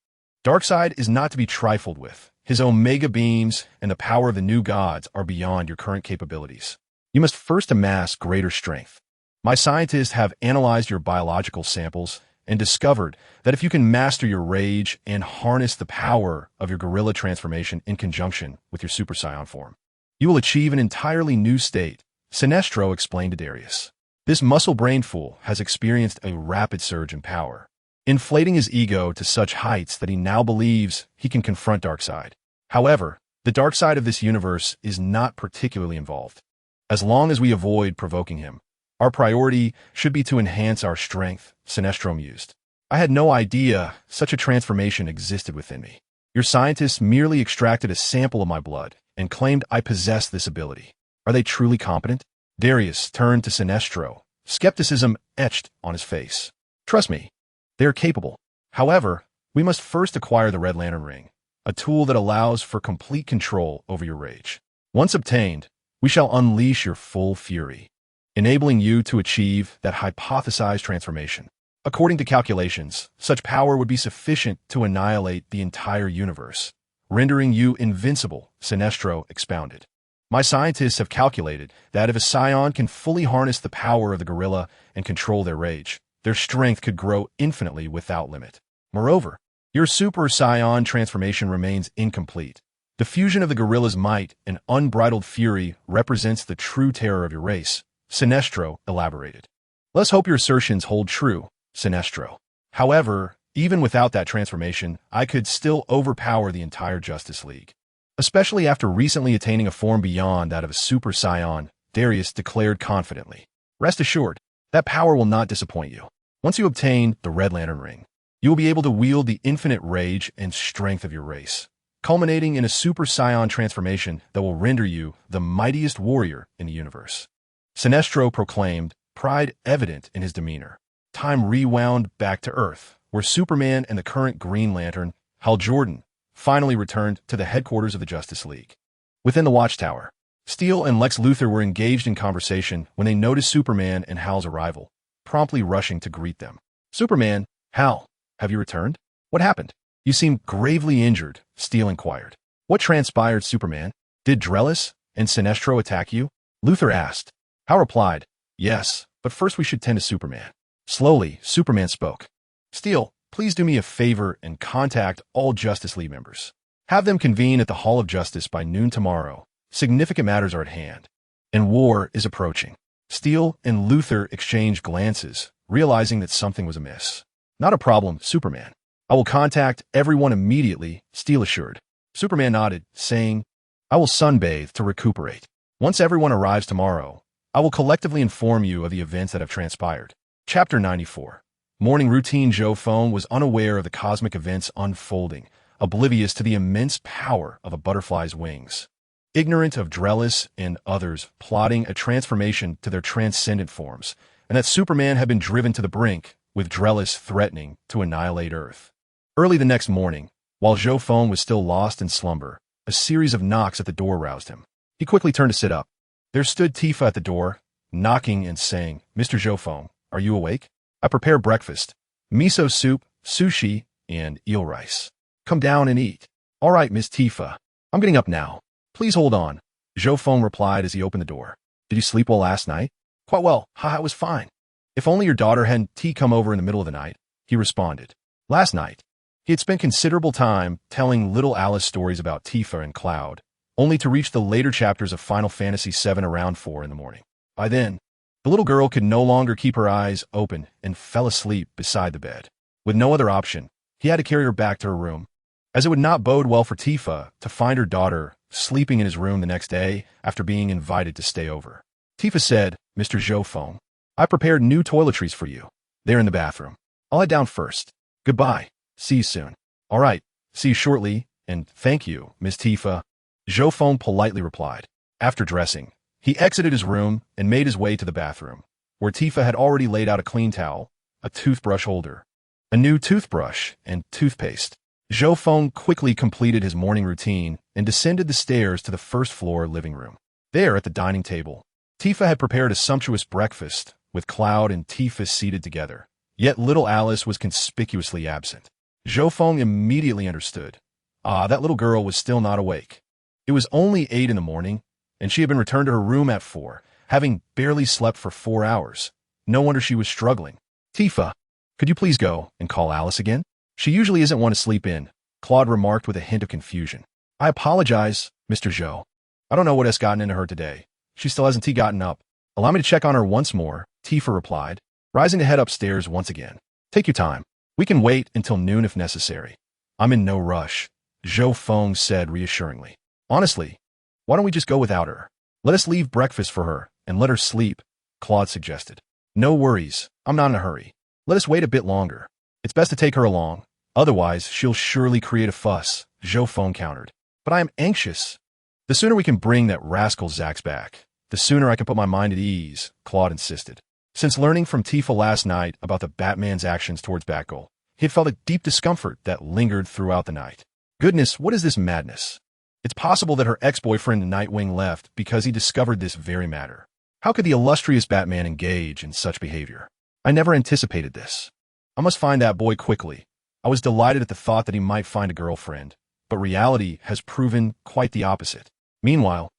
Darkseid is not to be trifled with. His omega beams and the power of the new gods are beyond your current capabilities. You must first amass greater strength. My scientists have analyzed your biological samples and discovered that if you can master your rage and harness the power of your gorilla transformation in conjunction with your Super Scion form, you will achieve an entirely new state, Sinestro explained to Darius. This muscle-brained fool has experienced a rapid surge in power, inflating his ego to such heights that he now believes he can confront Darkseid. However, the Darkseid of this universe is not particularly involved. As long as we avoid provoking him, our priority should be to enhance our strength, Sinestro mused. I had no idea such a transformation existed within me. Your scientists merely extracted a sample of my blood and claimed I possessed this ability. Are they truly competent? Darius turned to Sinestro, skepticism etched on his face. Trust me, they are capable. However, we must first acquire the Red Lantern Ring, a tool that allows for complete control over your rage. Once obtained, we shall unleash your full fury, enabling you to achieve that hypothesized transformation. According to calculations, such power would be sufficient to annihilate the entire universe, rendering you invincible, Sinestro expounded. My scientists have calculated that if a scion can fully harness the power of the gorilla and control their rage, their strength could grow infinitely without limit. Moreover, your super scion transformation remains incomplete. The fusion of the gorilla's might and unbridled fury represents the true terror of your race, Sinestro elaborated. Let's hope your assertions hold true, Sinestro. However, even without that transformation, I could still overpower the entire Justice League. Especially after recently attaining a form beyond that of a super scion, Darius declared confidently. Rest assured, that power will not disappoint you. Once you obtain the Red Lantern Ring, you will be able to wield the infinite rage and strength of your race, culminating in a super scion transformation that will render you the mightiest warrior in the universe. Sinestro proclaimed, pride evident in his demeanor. Time rewound back to Earth, where Superman and the current Green Lantern, Hal Jordan, finally returned to the headquarters of the Justice League. Within the Watchtower, Steel and Lex Luthor were engaged in conversation when they noticed Superman and Hal's arrival, promptly rushing to greet them. Superman, Hal, have you returned? What happened? You seem gravely injured, Steel inquired. What transpired, Superman? Did Drellis and Sinestro attack you? Luthor asked. Hal replied, yes, but first we should tend to Superman. Slowly, Superman spoke. Steel, please do me a favor and contact all Justice League members. Have them convene at the Hall of Justice by noon tomorrow. Significant matters are at hand, and war is approaching. Steel and Luthor exchanged glances, realizing that something was amiss. Not a problem, Superman. I will contact everyone immediately, Steel assured. Superman nodded, saying, I will sunbathe to recuperate. Once everyone arrives tomorrow, I will collectively inform you of the events that have transpired. Chapter 94. Morning routine. Zhou Feng was unaware of the cosmic events unfolding, oblivious to the immense power of a butterfly's wings. Ignorant of Drellis and others plotting a transformation to their transcendent forms, and that Superman had been driven to the brink, with Drellis threatening to annihilate Earth. Early the next morning, while Zhou Feng was still lost in slumber, a series of knocks at the door roused him. He quickly turned to sit up. There stood Tifa at the door, knocking and saying, Mr. Zhou Feng, are you awake? I prepare breakfast, miso soup, sushi, and eel rice. Come down and eat. All right, Miss Tifa. I'm getting up now. Please hold on, Zhou Feng replied as he opened the door. Did you sleep well last night? Quite well. I was fine. If only your daughter hadn't come over in the middle of the night, he responded. Last night, he had spent considerable time telling little Alice stories about Tifa and Cloud, only to reach the later chapters of Final Fantasy VII around 4 in the morning. By then, the little girl could no longer keep her eyes open and fell asleep beside the bed. With no other option, he had to carry her back to her room, as it would not bode well for Tifa to find her daughter sleeping in his room the next day after being invited to stay over. Tifa said, Mr. Zhou Feng, I prepared new toiletries for you. They're in the bathroom. I'll head down first. Goodbye. See you soon. All right. See you shortly, and thank you, Miss Tifa. Zhou Feng politely replied. After dressing, he exited his room and made his way to the bathroom, where Tifa had already laid out a clean towel, a toothbrush holder, a new toothbrush, and toothpaste. Zhou Feng quickly completed his morning routine and descended the stairs to the first-floor living room. There, at the dining table, Tifa had prepared a sumptuous breakfast, with Cloud and Tifa seated together. Yet little Alice was conspicuously absent. Zhou Feng immediately understood. That little girl was still not awake. It was only 8 in the morning, and she had been returned to her room at 4, having barely slept for 4 hours. No wonder she was struggling. Tifa, could you please go and call Alice again? She usually isn't one to sleep in, Claude remarked with a hint of confusion. I apologize, Mr. Zhou. I don't know what has gotten into her today. She still hasn't gotten up. Allow me to check on her once more, Tifa replied, rising to head upstairs once again. Take your time. We can wait until noon if necessary. I'm in no rush, Zhou Feng said reassuringly. Honestly, why don't we just go without her? Let us leave breakfast for her and let her sleep, Claude suggested. No worries. I'm not in a hurry. Let us wait a bit longer. It's best to take her along. Otherwise, she'll surely create a fuss, Zhou Feng countered. But I am anxious. The sooner we can bring that rascal Zax back, the sooner I can put my mind at ease, Claude insisted. Since learning from Tifa last night about the Batman's actions towards Batgirl, he had felt a deep discomfort that lingered throughout the night. Goodness, what is this madness? It's possible that her ex-boyfriend Nightwing left because he discovered this very matter. How could the illustrious Batman engage in such behavior? I never anticipated this. I must find that boy quickly. I was delighted at the thought that he might find a girlfriend, but reality has proven quite the opposite. Meanwhile,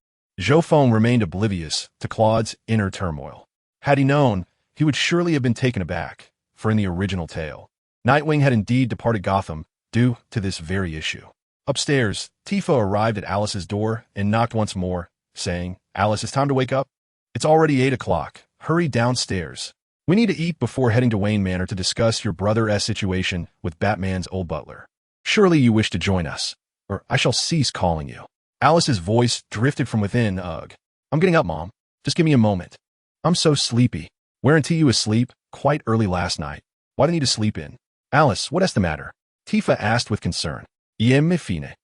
Zhou Feng remained oblivious to Claude's inner turmoil. Had he known, he would surely have been taken aback, for in the original tale, Nightwing had indeed departed Gotham due to this very issue. Upstairs, Tifa arrived at Alice's door and knocked once more, saying, "Alice, it's time to wake up. It's already 8 o'clock. Hurry downstairs. We need to eat before heading to Wayne Manor to discuss your brother's situation with Batman's old butler. Surely you wish to join us, or I shall cease calling you." Alice's voice drifted from within. Ugh. "I'm getting up, Mom. Just give me a moment. I'm so sleepy. Weren't you asleep quite early last night? Why do I need to sleep in?" "Alice, what is the matter?" Tifa asked with concern. "Me fine.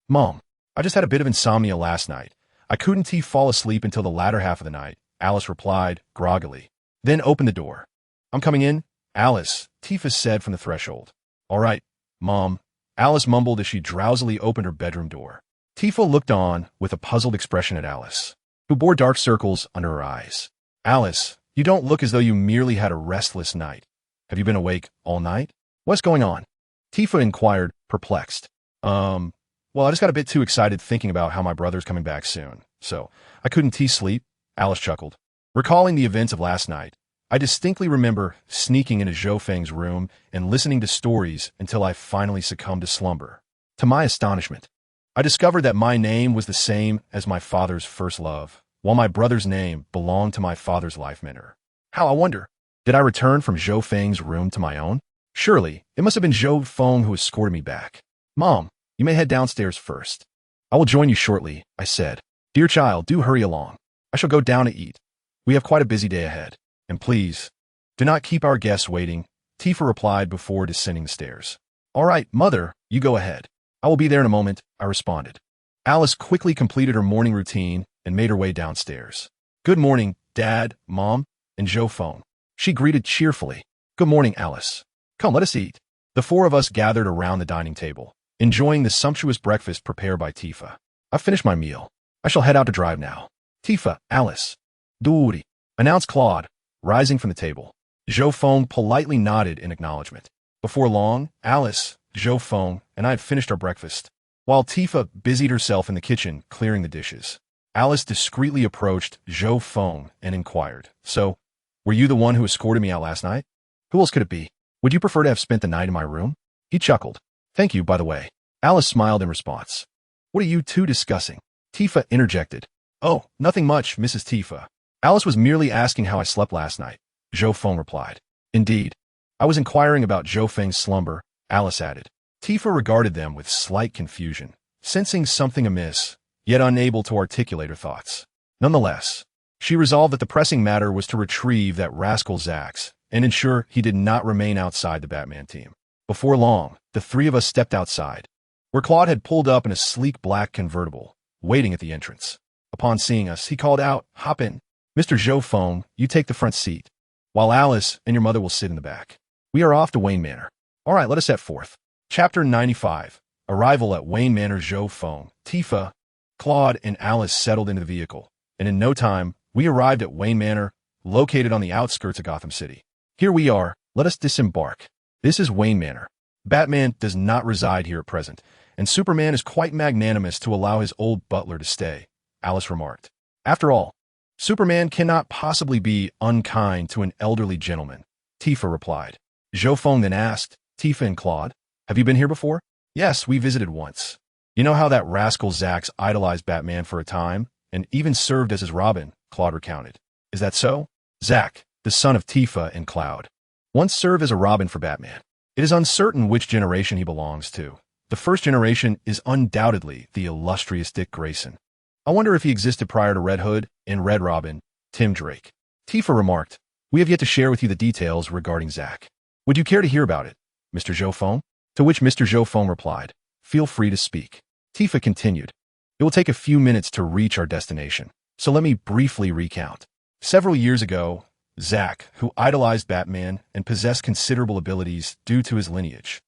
Mom, I just had a bit of insomnia last night. I couldn't fall asleep until the latter half of the night," Alice replied, groggily. "Then open the door." "I'm coming in, Alice," Tifa said from the threshold. "All right, Mom," Alice mumbled as she drowsily opened her bedroom door. Tifa looked on with a puzzled expression at Alice, who bore dark circles under her eyes. "Alice, you don't look as though you merely had a restless night. Have you been awake all night? What's going on?" Tifa inquired, perplexed. Well, I just got a bit too excited thinking about how my brother's coming back soon, so I couldn't sleep," Alice chuckled. Recalling the events of last night, I distinctly remember sneaking into Zhou Feng's room and listening to stories until I finally succumbed to slumber. To my astonishment, I discovered that my name was the same as my father's first love, while my brother's name belonged to my father's life mentor. How, I wonder, did I return from Zhou Feng's room to my own? Surely, it must have been Zhou Feng who escorted me back. "Mom, you may head downstairs first. I will join you shortly," I said. "Dear child, do hurry along. I shall go down to eat. We have quite a busy day ahead. And please, do not keep our guests waiting," Tifa replied before descending the stairs. "All right, Mother, you go ahead. I will be there in a moment," I responded. Alice quickly completed her morning routine and made her way downstairs. "Good morning, Dad, Mom, and Zhou Feng," she greeted cheerfully. "Good morning, Alice. Come, let us eat." The four of us gathered around the dining table, enjoying the sumptuous breakfast prepared by Tifa. "I've finished my meal. I shall head out to drive now." "Tifa, Alice, Doody," announced Claude, rising from the table. Zhou Feng politely nodded in acknowledgement. Before long, Alice, Zhou Feng, and I had finished our breakfast, while Tifa busied herself in the kitchen clearing the dishes. Alice discreetly approached Zhou Feng and inquired, "So, were you the one who escorted me out last night? Who else could it be? Would you prefer to have spent the night in my room?" He chuckled. "Thank you, by the way." Alice smiled in response. "What are you two discussing?" Tifa interjected. "Oh, nothing much, Mrs. Tifa. Alice was merely asking how I slept last night," Zhou Feng replied. "Indeed. I was inquiring about Zhou Feng's slumber," Alice added. Tifa regarded them with slight confusion, sensing something amiss, yet unable to articulate her thoughts. Nonetheless, she resolved that the pressing matter was to retrieve that rascal Zax and ensure he did not remain outside the Batman team. Before long, the three of us stepped outside, where Claude had pulled up in a sleek black convertible, waiting at the entrance. Upon seeing us, he called out, "Hop in. Mr. Zhou Feng, you take the front seat, while Alice and your mother will sit in the back. We are off to Wayne Manor. All right, let us set forth." Chapter 95. Arrival at Wayne Manor. Zhou Feng, Tifa, Claude, and Alice settled into the vehicle, and in no time, we arrived at Wayne Manor, located on the outskirts of Gotham City. "Here we are. Let us disembark. This is Wayne Manor. Batman does not reside here at present, and Superman is quite magnanimous to allow his old butler to stay," Alice remarked. "After all, Superman cannot possibly be unkind to an elderly gentleman," Tifa replied. Zhou Feng then asked, "Tifa and Claude, have you been here before?" "Yes, we visited once. You know how that rascal Zax idolized Batman for a time, and even served as his Robin," Claude recounted. "Is that so?" Zack, the son of Tifa and Cloud, once served as a Robin for Batman. It is uncertain which generation he belongs to. The first generation is undoubtedly the illustrious Dick Grayson. I wonder if he existed prior to Red Hood and Red Robin, Tim Drake. Tifa remarked, "We have yet to share with you the details regarding Zack. Would you care to hear about it, Mr. Zhou Feng?" To which Mr. Zhou Feng replied, "Feel free to speak." Tifa continued, "It will take a few minutes to reach our destination, so let me briefly recount. Several years ago, Zack, who idolized Batman and possessed considerable abilities due to his lineage,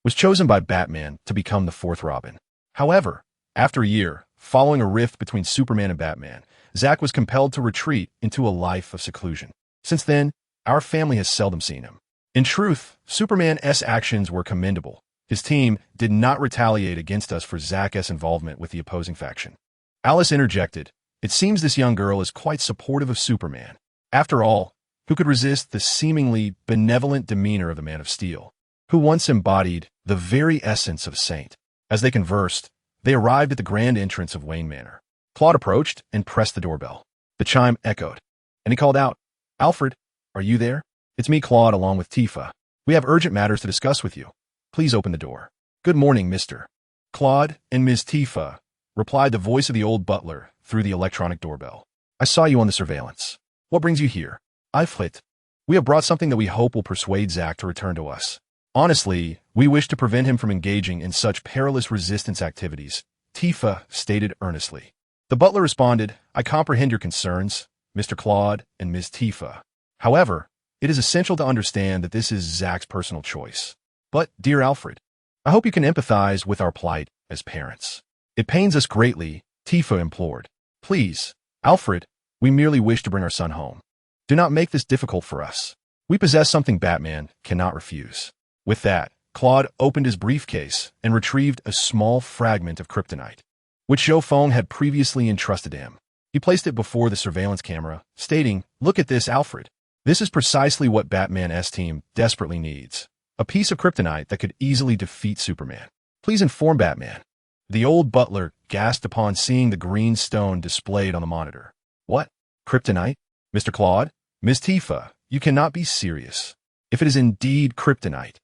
was chosen by Batman to become the fourth Robin. However, After a year, following a rift between Superman and Batman, Zack was compelled to retreat into a life of seclusion. Since then, our family has seldom seen him. In truth, Superman's actions were commendable. His team did not retaliate against us for Zack's involvement with the opposing faction. Alice interjected, "It seems this young girl is quite supportive of Superman. After all, who could resist the seemingly benevolent demeanor of the Man of Steel, who once embodied the very essence of a saint?" As they conversed, they arrived at the grand entrance of Wayne Manor. Claude approached and pressed the doorbell. The chime echoed, and he called out, "Alfred, are you there? It's me, Claude, along with Tifa. We have urgent matters to discuss with you. Please open the door." "Good morning, Mr. Claude and Ms. Tifa," replied the voice of the old butler through the electronic doorbell. "I saw you on the surveillance. What brings you here?" "Alfred, we have brought something that we hope will persuade Zack to return to us. Honestly, we wish to prevent him from engaging in such perilous resistance activities," Tifa stated earnestly. The butler responded, "I comprehend your concerns, Mr. Claude and Ms. Tifa. However, it is essential to understand that this is Zack's personal choice. But, dear Alfred, I hope you can empathize with our plight as parents." "It pains us greatly," Tifa implored. "Please, Alfred, we merely wish to bring our son home. Do not make this difficult for us. We possess something Batman cannot refuse." With that, Claude opened his briefcase and retrieved a small fragment of kryptonite, which Zhou Feng had previously entrusted to him. He placed it before the surveillance camera, stating, "Look at this, Alfred. This is precisely what Batman's team desperately needs. A piece of kryptonite that could easily defeat Superman. Please inform Batman." The old butler gasped upon seeing the green stone displayed on the monitor. "What? Kryptonite? Mr. Claude? Ms. Tifa, you cannot be serious. If it is indeed kryptonite,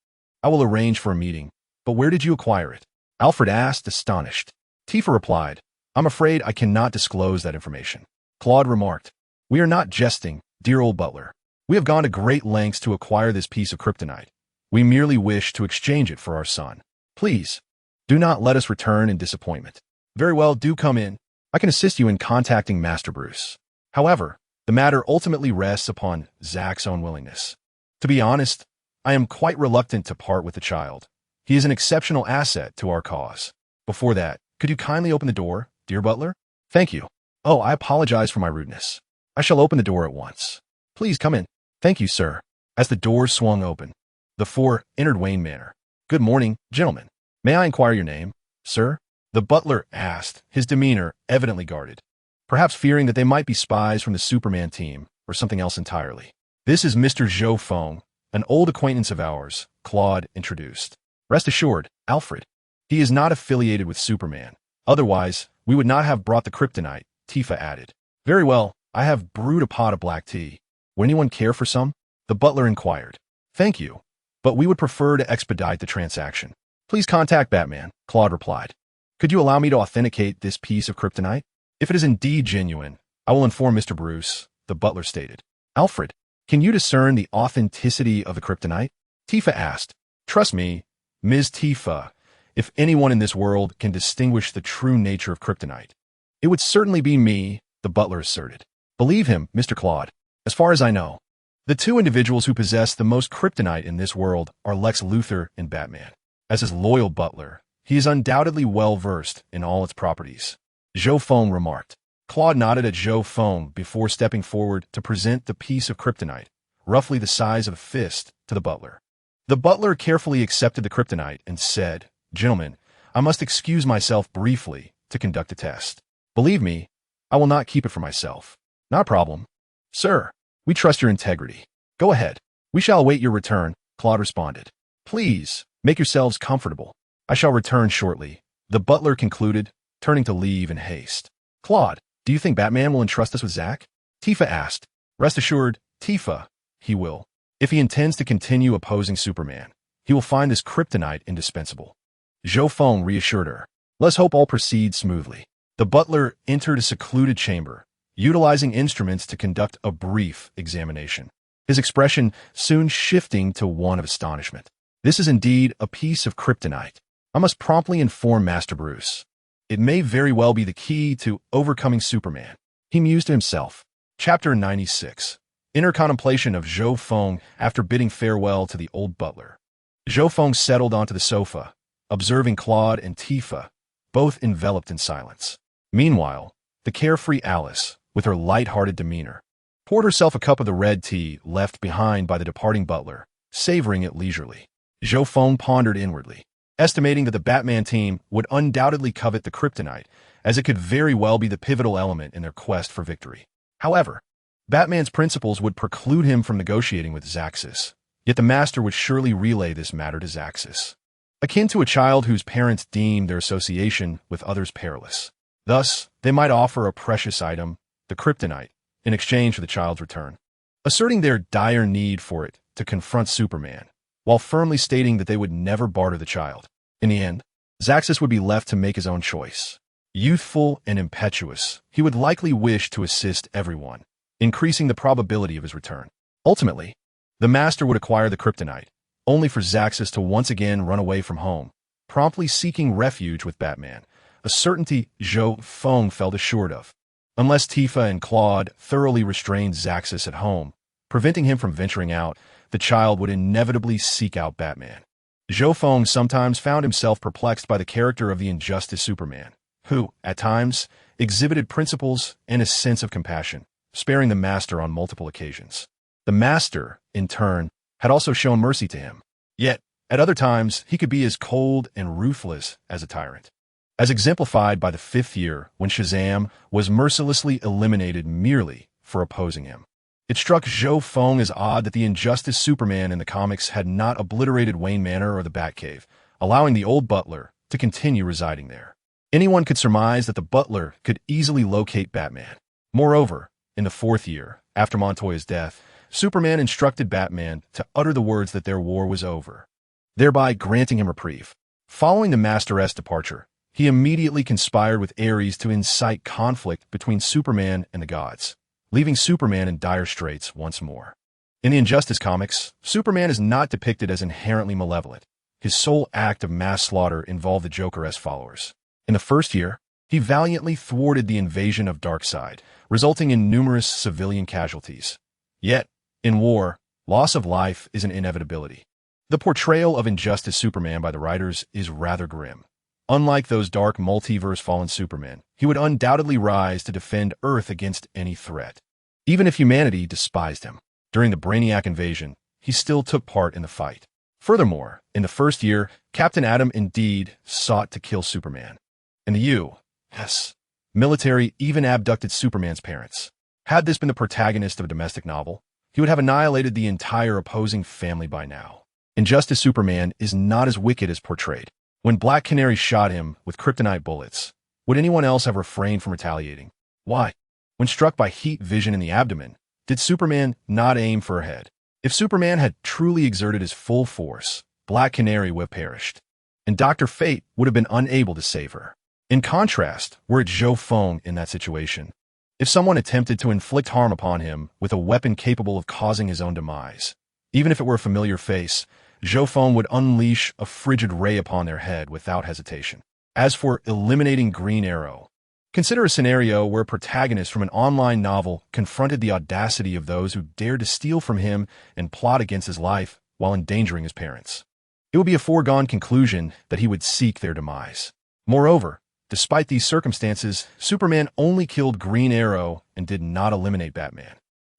I will arrange for a meeting. But where did you acquire it?" Alfred asked, astonished. Tifa replied, "I'm afraid I cannot disclose that information." Claude remarked, "We are not jesting, dear old butler. We have gone to great lengths to acquire this piece of kryptonite. We merely wish to exchange it for our son. Please, do not let us return in disappointment." "Very well, do come in. I can assist you in contacting Master Bruce. However, the matter ultimately rests upon Zack's own willingness. To be honest, I am quite reluctant to part with the child. He is an exceptional asset to our cause. Before that, could you kindly open the door, dear butler?" "Thank you. Oh, I apologize for my rudeness. I shall open the door at once. Please come in." "Thank you, sir." As the door swung open, the four entered Wayne Manor. "Good morning, gentlemen. May I inquire your name, sir?" the butler asked, his demeanor evidently guarded, perhaps fearing that they might be spies from the Superman team or something else entirely. "This is Mr. Zhou Feng, an old acquaintance of ours," Claude introduced. "Rest assured, Alfred, he is not affiliated with Superman. Otherwise, we would not have brought the kryptonite," Tifa added. "Very well, I have brewed a pot of black tea. Would anyone care for some?" the butler inquired. "Thank you, but we would prefer to expedite the transaction." "Please contact Batman," Claude replied. "Could you allow me to authenticate this piece of kryptonite? If it is indeed genuine, I will inform Mr. Bruce," the butler stated. "Alfred, can you discern the authenticity of the kryptonite?" Tifa asked. "Trust me, Ms. Tifa, if anyone in this world can distinguish the true nature of kryptonite, it would certainly be me," the butler asserted. "Believe him, Mr. Claude. As far as I know, the two individuals who possess the most kryptonite in this world are Lex Luthor and Batman. As his loyal butler, he is undoubtedly well-versed in all its properties," Zhou Feng remarked. Claude nodded at Zhou Feng before stepping forward to present the piece of kryptonite, roughly the size of a fist, to the butler. The butler carefully accepted the kryptonite and said, "Gentlemen, I must excuse myself briefly to conduct a test. Believe me, I will not keep it for myself." "Not a problem. Sir, we trust your integrity. Go ahead. We shall await your return," Claude responded. "Please, make yourselves comfortable. I shall return shortly," the butler concluded, turning to leave in haste. "Claude, do you think Batman will entrust us with Zack?" Tifa asked. "Rest assured, Tifa, he will. If he intends to continue opposing Superman, he will find this kryptonite indispensable." Zhou Feng reassured her. "Let's hope all proceeds smoothly." The butler entered a secluded chamber, utilizing instruments to conduct a brief examination, his expression soon shifting to one of astonishment. "This is indeed a piece of kryptonite. I must promptly inform Master Bruce. It may very well be the key to overcoming Superman," he mused to himself. Chapter 96. Inner contemplation of Zhou Feng after bidding farewell to the old butler. Zhou Feng settled onto the sofa, observing Claude and Tifa, both enveloped in silence. Meanwhile, the carefree Alice, with her light-hearted demeanor, poured herself a cup of the red tea left behind by the departing butler, savoring it leisurely. Zhou Feng pondered inwardly, estimating that the Batman team would undoubtedly covet the kryptonite, as it could very well be the pivotal element in their quest for victory. However, Batman's principles would preclude him from negotiating with Zaxxas, yet the Master would surely relay this matter to Zaxxas, akin to a child whose parents deem their association with others perilous. Thus, they might offer a precious item, the kryptonite, in exchange for the child's return, asserting their dire need for it to confront Superman, while firmly stating that they would never barter the child. In the end, Zaxxas would be left to make his own choice. Youthful and impetuous, he would likely wish to assist everyone, increasing the probability of his return. Ultimately, the Master would acquire the kryptonite, only for Zaxxas to once again run away from home, promptly seeking refuge with Batman, a certainty Zhou Feng felt assured of. Unless Tifa and Claude thoroughly restrained Zaxxas at home, preventing him from venturing out, the child would inevitably seek out Batman. Zhou Feng sometimes found himself perplexed by the character of the Injustice Superman, who, at times, exhibited principles and a sense of compassion, sparing the Master on multiple occasions. The Master, in turn, had also shown mercy to him. Yet, at other times, he could be as cold and ruthless as a tyrant, as exemplified by the 5th year when Shazam was mercilessly eliminated merely for opposing him. It struck Zhou Feng as odd that the Injustice Superman in the comics had not obliterated Wayne Manor or the Batcave, allowing the old butler to continue residing there. Anyone could surmise that the butler could easily locate Batman. Moreover, in the 4th year, after Montoya's death, Superman instructed Batman to utter the words that their war was over, thereby granting him reprieve. Following the Master's departure, he immediately conspired with Ares to incite conflict between Superman and the gods, leaving Superman in dire straits once more. In the Injustice comics, Superman is not depicted as inherently malevolent. His sole act of mass slaughter involved the Joker's followers. In the 1st year, he valiantly thwarted the invasion of Darkseid, resulting in numerous civilian casualties. Yet, in war, loss of life is an inevitability. The portrayal of Injustice Superman by the writers is rather grim. Unlike those dark multiverse fallen Supermen, he would undoubtedly rise to defend Earth against any threat. Even if humanity despised him, during the Brainiac invasion, he still took part in the fight. Furthermore, in the 1st year, Captain Atom indeed sought to kill Superman. And the U.S. military even abducted Superman's parents. Had this been the protagonist of a domestic novel, he would have annihilated the entire opposing family by now. Injustice Superman is not as wicked as portrayed. When Black Canary shot him with kryptonite bullets, would anyone else have refrained from retaliating? Why? When struck by heat vision in the abdomen, did Superman not aim for her head? If Superman had truly exerted his full force, Black Canary would have perished, and Dr. Fate would have been unable to save her. In contrast, were it Zhou Feng in that situation, if someone attempted to inflict harm upon him with a weapon capable of causing his own demise, even if it were a familiar face, Zhou Feng would unleash a frigid ray upon their head without hesitation. As for eliminating Green Arrow, consider a scenario where a protagonist from an online novel confronted the audacity of those who dared to steal from him and plot against his life while endangering his parents. It would be a foregone conclusion that he would seek their demise. Moreover, despite these circumstances, Superman only killed Green Arrow and did not eliminate Batman.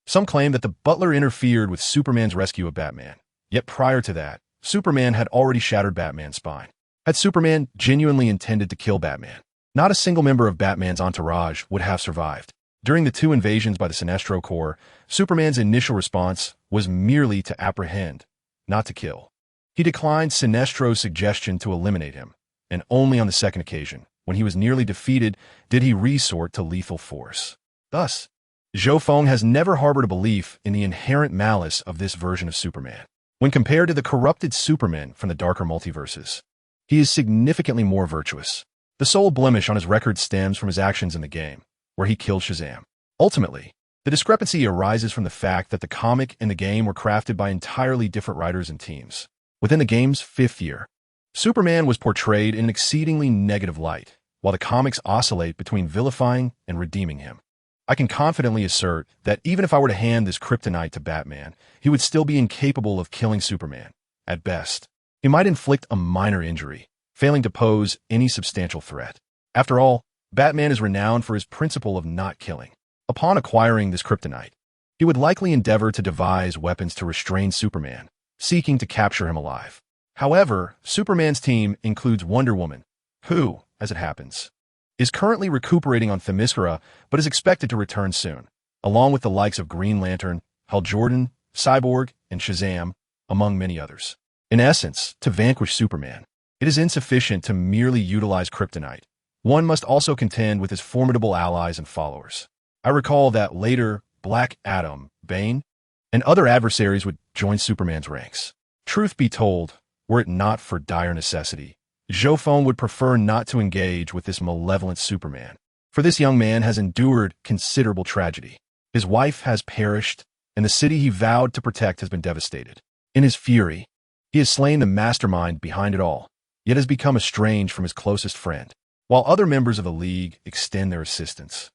Some claim that the butler interfered with Superman's rescue of Batman. Yet prior to that, Superman had already shattered Batman's spine. Had Superman genuinely intended to kill Batman, not a single member of Batman's entourage would have survived. During the 2 invasions by the Sinestro Corps, Superman's initial response was merely to apprehend, not to kill. He declined Sinestro's suggestion to eliminate him, and only on the 2nd occasion, when he was nearly defeated, did he resort to lethal force. Thus, Zhou Feng has never harbored a belief in the inherent malice of this version of Superman. When compared to the corrupted Superman from the darker multiverses, he is significantly more virtuous. The sole blemish on his record stems from his actions in the game, where he killed Shazam. Ultimately, the discrepancy arises from the fact that the comic and the game were crafted by entirely different writers and teams. Within the game's 5th year, Superman was portrayed in an exceedingly negative light, while the comics oscillate between vilifying and redeeming him. I can confidently assert that even if I were to hand this kryptonite to Batman, he would still be incapable of killing Superman. At best, he might inflict a minor injury, failing to pose any substantial threat. After all, Batman is renowned for his principle of not killing. Upon acquiring this kryptonite, he would likely endeavor to devise weapons to restrain Superman, seeking to capture him alive. However, Superman's team includes Wonder Woman, who, as it happens, is currently recuperating on Themyscira but is expected to return soon, along with the likes of Green Lantern, Hal Jordan, Cyborg, and Shazam, among many others. In essence, to vanquish Superman, it is insufficient to merely utilize kryptonite. One must also contend with his formidable allies and followers. I recall that later, Black Adam, Bane, and other adversaries would join Superman's ranks. Truth be told, were it not for dire necessity, Zhou Feng would prefer not to engage with this malevolent Superman, for this young man has endured considerable tragedy. His wife has perished, and the city he vowed to protect has been devastated. In his fury, he has slain the mastermind behind it all, yet has become estranged from his closest friend. While other members of the League extend their assistance,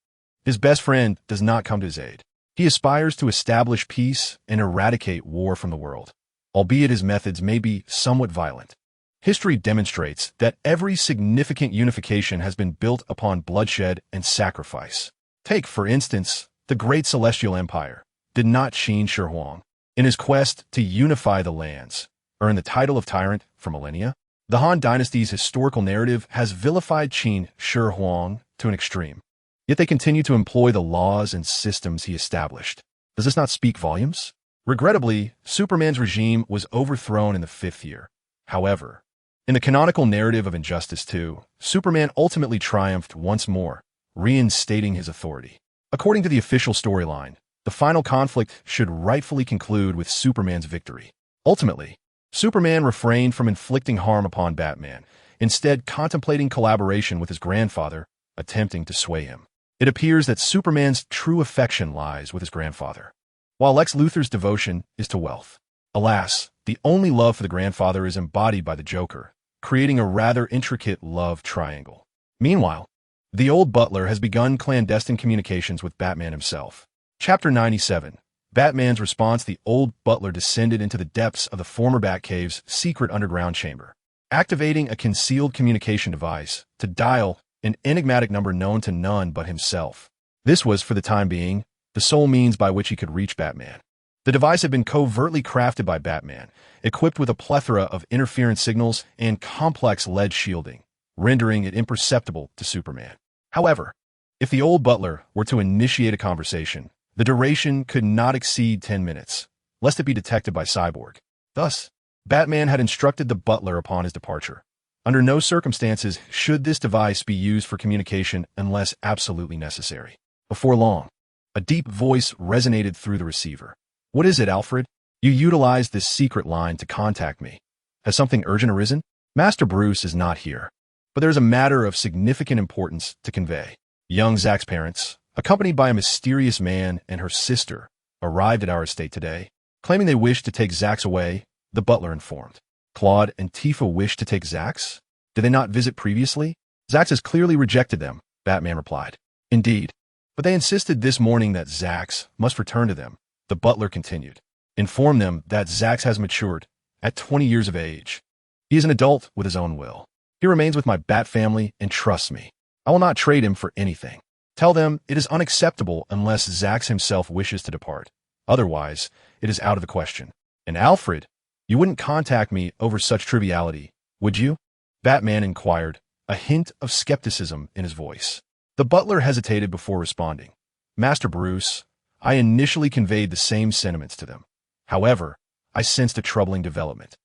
his best friend does not come to his aid. He aspires to establish peace and eradicate war from the world, albeit his methods may be somewhat violent. History demonstrates that every significant unification has been built upon bloodshed and sacrifice. Take, for instance, the Great Celestial Empire. Did not Qin Shi Huang, in his quest to unify the lands, earn the title of tyrant for millennia? The Han Dynasty's historical narrative has vilified Qin Shi Huang to an extreme, yet they continue to employ the laws and systems he established. Does this not speak volumes? Regrettably, Superman's regime was overthrown in the 5th year. However, in the canonical narrative of Injustice 2, Superman ultimately triumphed once more, reinstating his authority. According to the official storyline, the final conflict should rightfully conclude with Superman's victory. Ultimately, Superman refrained from inflicting harm upon Batman, instead contemplating collaboration with his grandfather, attempting to sway him. It appears that Superman's true affection lies with his grandfather, while Lex Luthor's devotion is to wealth. Alas, the only love for the grandfather is embodied by the Joker, creating a rather intricate love triangle. Meanwhile, the old butler has begun clandestine communications with Batman himself. Chapter 97. Batman's response. The old butler descended into the depths of the former Batcave's secret underground chamber, activating a concealed communication device to dial an enigmatic number known to none but himself. This was, for the time being, the sole means by which he could reach Batman. The device had been covertly crafted by Batman, equipped with a plethora of interference signals and complex lead shielding, rendering it imperceptible to Superman. However, if the old butler were to initiate a conversation, the duration could not exceed 10 minutes, lest it be detected by Cyborg. Thus, Batman had instructed the butler upon his departure. Under no circumstances should this device be used for communication unless absolutely necessary. Before long, a deep voice resonated through the receiver. "What is it, Alfred? You utilized this secret line to contact me. Has something urgent arisen? Master Bruce is not here, but there is a matter of significant importance to convey." Young Zack's parents, accompanied by a mysterious man and her sister, arrived at our estate today. Claiming they wished to take Zack's away, the butler informed. Claude and Tifa wish to take Zack's? Did they not visit previously? Zack's has clearly rejected them, Batman replied. Indeed, but they insisted this morning that Zack's must return to them, the butler continued. Inform them that Zack's has matured, at 20 years of age. He is an adult with his own will. He remains with my Bat family and trusts me. I will not trade him for anything. Tell them it is unacceptable unless Zack's himself wishes to depart. Otherwise, it is out of the question. And Alfred, you wouldn't contact me over such triviality, would you? Batman inquired, a hint of skepticism in his voice. The butler hesitated before responding. Master Bruce, I initially conveyed the same sentiments to them. However, I sensed a troubling development.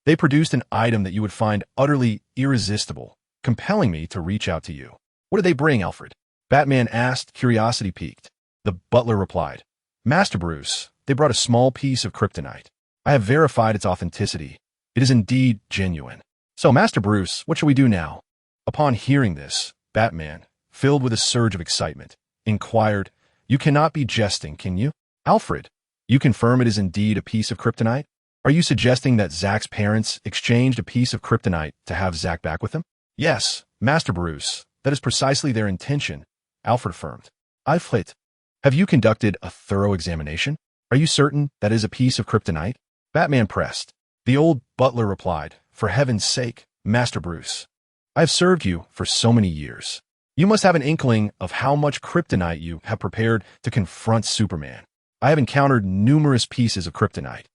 They produced an item that you would find utterly irresistible, compelling me to reach out to you. What did they bring, Alfred? Batman asked, curiosity piqued. The butler replied, Master Bruce, they brought a small piece of kryptonite. I have verified its authenticity. It is indeed genuine. So, Master Bruce, what shall we do now? Upon hearing this, Batman, filled with a surge of excitement, inquired, You cannot be jesting, can you? Alfred, you confirm it is indeed a piece of kryptonite? Are you suggesting that Zack's parents exchanged a piece of kryptonite to have Zack back with them? Yes, Master Bruce, that is precisely their intention, Alfred affirmed. Alfred, have you conducted a thorough examination? Are you certain that is a piece of kryptonite? Batman pressed. The old butler replied, For heaven's sake, Master Bruce, I have served you for so many years. You must have an inkling of how much kryptonite you have prepared to confront Superman. I have encountered numerous pieces of kryptonite.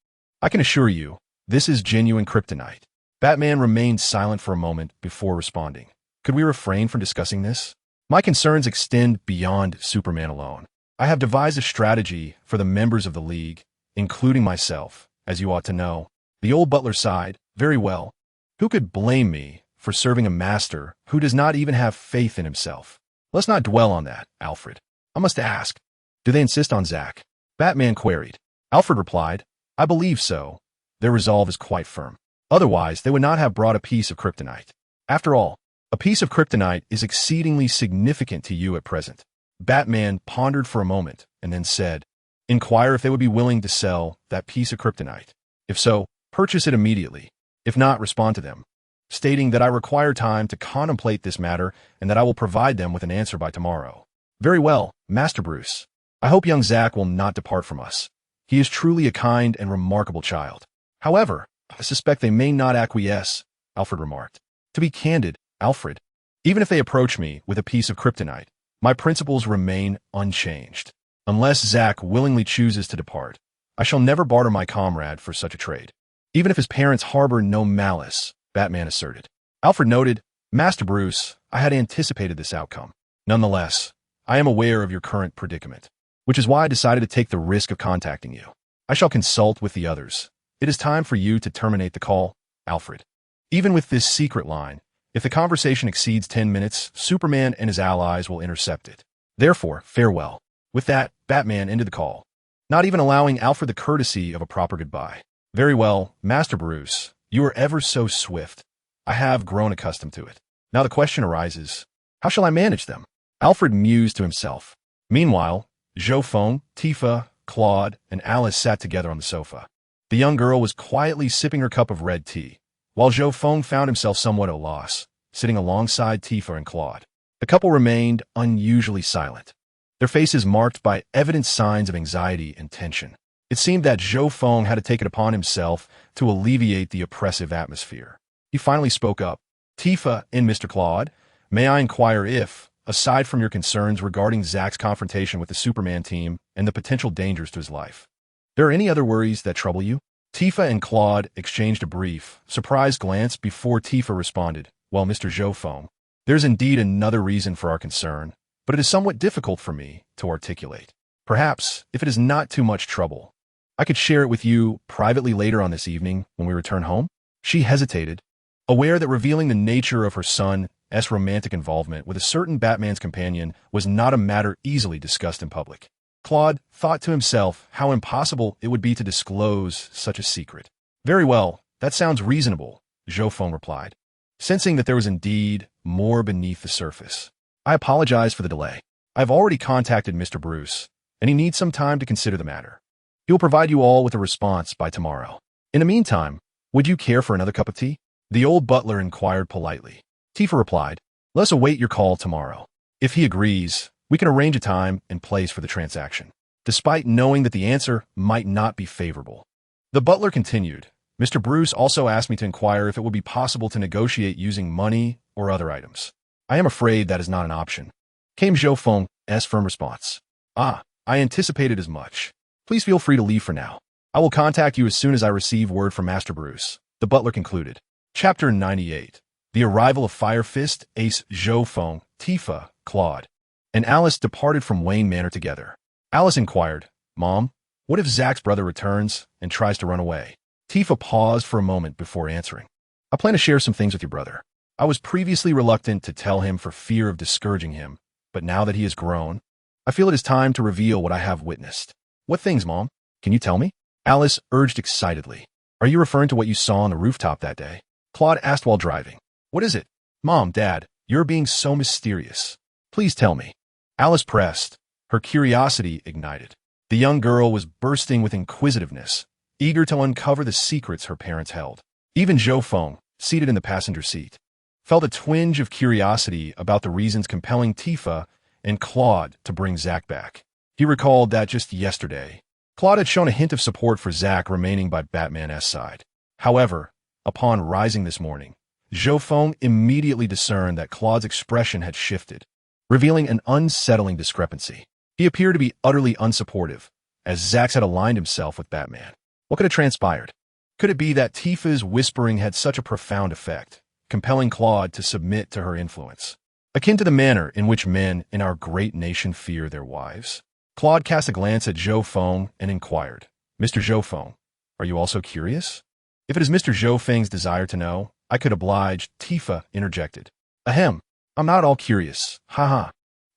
I can assure you, this is genuine kryptonite. Batman remained silent for a moment before responding. Could we refrain from discussing this? My concerns extend beyond Superman alone. I have devised a strategy for the members of the League, including myself, as you ought to know. The old butler sighed. Very well. Who could blame me for serving a master who does not even have faith in himself? Let's not dwell on that, Alfred. I must ask, do they insist on Zack? Batman queried. Alfred replied, I believe so. Their resolve is quite firm. Otherwise, they would not have brought a piece of kryptonite. After all, a piece of kryptonite is exceedingly significant to you at present. Batman pondered for a moment and then said, Inquire if they would be willing to sell that piece of kryptonite. If so, purchase it immediately. If not, respond to them, stating that I require time to contemplate this matter and that I will provide them with an answer by tomorrow. Very well, Master Bruce. I hope young Zack will not depart from us. He is truly a kind and remarkable child. However, I suspect they may not acquiesce, Alfred remarked. To be candid, Alfred, even if they approach me with a piece of kryptonite, my principles remain unchanged. Unless Zack willingly chooses to depart, I shall never barter my comrade for such a trade. Even if his parents harbor no malice, Batman asserted. Alfred noted, Master Bruce, I had anticipated this outcome. Nonetheless, I am aware of your current predicament, which is why I decided to take the risk of contacting you. I shall consult with the others. It is time for you to terminate the call, Alfred. Even with this secret line, if the conversation exceeds 10 minutes, Superman and his allies will intercept it. Therefore, farewell. With that, Batman ended the call, not even allowing Alfred the courtesy of a proper goodbye. Very well, Master Bruce, you are ever so swift. I have grown accustomed to it. Now the question arises, how shall I manage them? Alfred mused to himself. Meanwhile, Zhou Feng, Tifa, Claude, and Alice sat together on the sofa. The young girl was quietly sipping her cup of red tea, while Zhou Feng found himself somewhat at a loss, sitting alongside Tifa and Claude. The couple remained unusually silent, their faces marked by evident signs of anxiety and tension. It seemed that Zhou Feng had to take it upon himself to alleviate the oppressive atmosphere. He finally spoke up. Tifa and Mr. Claude, may I inquire if, aside from your concerns regarding Zack's confrontation with the Superman team and the potential dangers to his life, there are any other worries that trouble you? Tifa and Claude exchanged a brief, surprised glance before Tifa responded, well, Mr. Zhou Feng, there's indeed another reason for our concern, but it is somewhat difficult for me to articulate. Perhaps, if it is not too much trouble, I could share it with you privately later on this evening when we return home. She hesitated, aware that revealing the nature of her son's romantic involvement with a certain Batman's companion was not a matter easily discussed in public. Claude thought to himself how impossible it would be to disclose such a secret. Very well, that sounds reasonable, Zhou Feng replied, sensing that there was indeed more beneath the surface. I apologize for the delay. I have already contacted Mr. Bruce, and he needs some time to consider the matter. He will provide you all with a response by tomorrow. In the meantime, would you care for another cup of tea? The old butler inquired politely. Tifa replied, let's await your call tomorrow. If he agrees, we can arrange a time and place for the transaction, despite knowing that the answer might not be favorable. The butler continued, Mr. Bruce also asked me to inquire if it would be possible to negotiate using money or other items. I am afraid that is not an option, came Zhou Feng's firm response. I anticipated as much. Please feel free to leave for now. I will contact you as soon as I receive word from Master Bruce, the butler concluded. Chapter 98. The arrival of Fire Fist, Ace, Zhou Feng, Tifa, Claude, and Alice departed from Wayne Manor together. Alice inquired, Mom, what if Zack's brother returns and tries to run away? Tifa paused for a moment before answering. I plan to share some things with your brother. I was previously reluctant to tell him for fear of discouraging him, but now that he has grown, I feel it is time to reveal what I have witnessed. What things, Mom? Can you tell me? Alice urged excitedly. Are you referring to what you saw on the rooftop that day? Claude asked while driving. What is it? Mom, Dad, you're being so mysterious. Please tell me. Alice pressed, her curiosity ignited. The young girl was bursting with inquisitiveness, eager to uncover the secrets her parents held. Even Zhou Feng, seated in the passenger seat, felt a twinge of curiosity about the reasons compelling Tifa and Claude to bring Zack back. He recalled that just yesterday, Claude had shown a hint of support for Zack remaining by Batman's side. However, upon rising this morning, Zhou Feng immediately discerned that Claude's expression had shifted, revealing an unsettling discrepancy. He appeared to be utterly unsupportive, as Zax had aligned himself with Batman. What could have transpired? Could it be that Tifa's whispering had such a profound effect, compelling Claude to submit to her influence? Akin to the manner in which men in our great nation fear their wives. Claude cast a glance at Zhou Feng and inquired, Mr. Zhou Feng, are you also curious? If it is Mr. Zhou Feng's desire to know, I could oblige, Tifa interjected. Ahem, I'm not all curious, haha.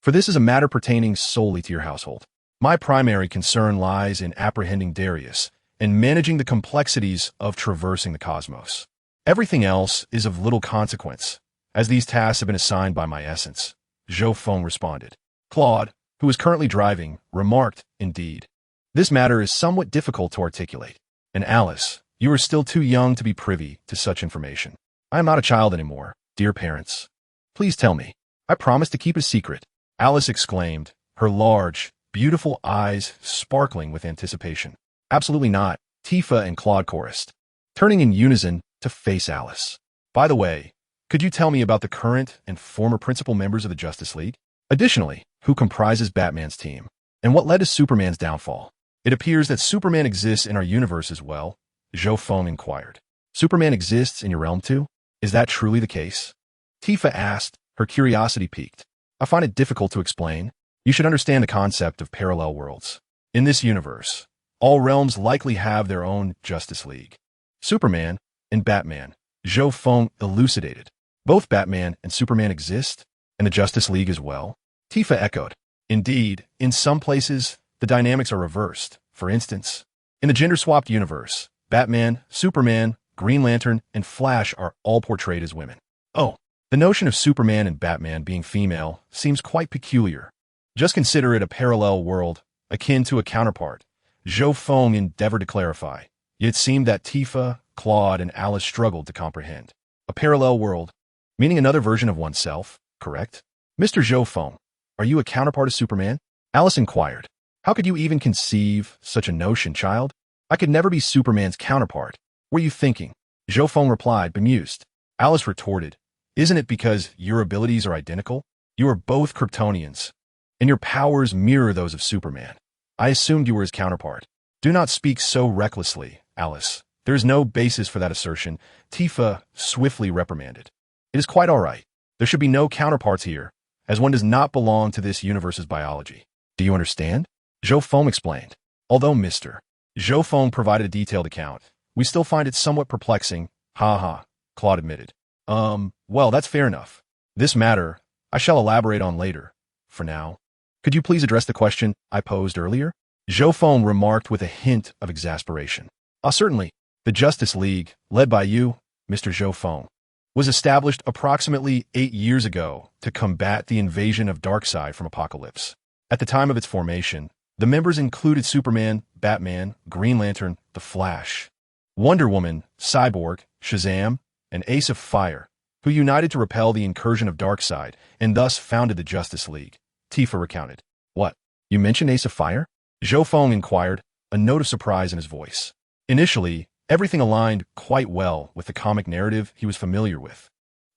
For this is a matter pertaining solely to your household. My primary concern lies in apprehending Darius and managing the complexities of traversing the cosmos. Everything else is of little consequence, as these tasks have been assigned by my essence, Zhou Feng responded. Claude, who is currently driving, remarked, indeed. This matter is somewhat difficult to articulate. And Alice, you are still too young to be privy to such information. I am not a child anymore, dear parents. Please tell me. I promise to keep it a secret, Alice exclaimed, her large, beautiful eyes sparkling with anticipation. Absolutely not, Tifa and Claude chorused, turning in unison to face Alice. By the way, could you tell me about the current and former principal members of the Justice League? Additionally, who comprises Batman's team? And what led to Superman's downfall? It appears that Superman exists in our universe as well, Zhou Feng inquired. Superman exists in your realm too? Is that truly the case? Tifa asked, her curiosity piqued. I find it difficult to explain. You should understand the concept of parallel worlds. In this universe, all realms likely have their own Justice League. Superman and Batman, Zhou Feng elucidated. Both Batman and Superman exist, and the Justice League as well? Tifa echoed. Indeed, in some places, the dynamics are reversed. For instance, in the gender-swapped universe, Batman, Superman, Green Lantern, and Flash are all portrayed as women. Oh, the notion of Superman and Batman being female seems quite peculiar. Just consider it a parallel world, akin to a counterpart. Zhou Feng endeavored to clarify, yet it seemed that Tifa, Claude, and Alice struggled to comprehend. A parallel world, meaning another version of oneself, correct? Mr. Zhou Feng, are you a counterpart of Superman? Alice inquired. How could you even conceive such a notion, child? I could never be Superman's counterpart. What were you thinking? Zhou Feng replied, bemused. Alice retorted, isn't it because your abilities are identical? You are both Kryptonians, and your powers mirror those of Superman. I assumed you were his counterpart. Do not speak so recklessly, Alice. There is no basis for that assertion, Tifa swiftly reprimanded. It is quite all right. There should be no counterparts here, as one does not belong to this universe's biology. Do you understand? Zhou Feng explained. Although Mr. Zhou Feng provided a detailed account, we still find it somewhat perplexing. Ha, Claude admitted. Well, that's fair enough. This matter, I shall elaborate on later. For now, could you please address the question I posed earlier? Zhou Feng remarked with a hint of exasperation. Certainly. The Justice League, led by you, Mr. Zhou Feng, was established approximately 8 years ago to combat the invasion of Darkseid from Apocalypse. At the time of its formation, the members included Superman, Batman, Green Lantern, the Flash, Wonder Woman, Cyborg, Shazam, and Ace of Fire, who united to repel the incursion of Darkseid and thus founded the Justice League. Tifa recounted. What? You mentioned Ace of Fire? Zhou Feng inquired, a note of surprise in his voice. Initially, everything aligned quite well with the comic narrative he was familiar with.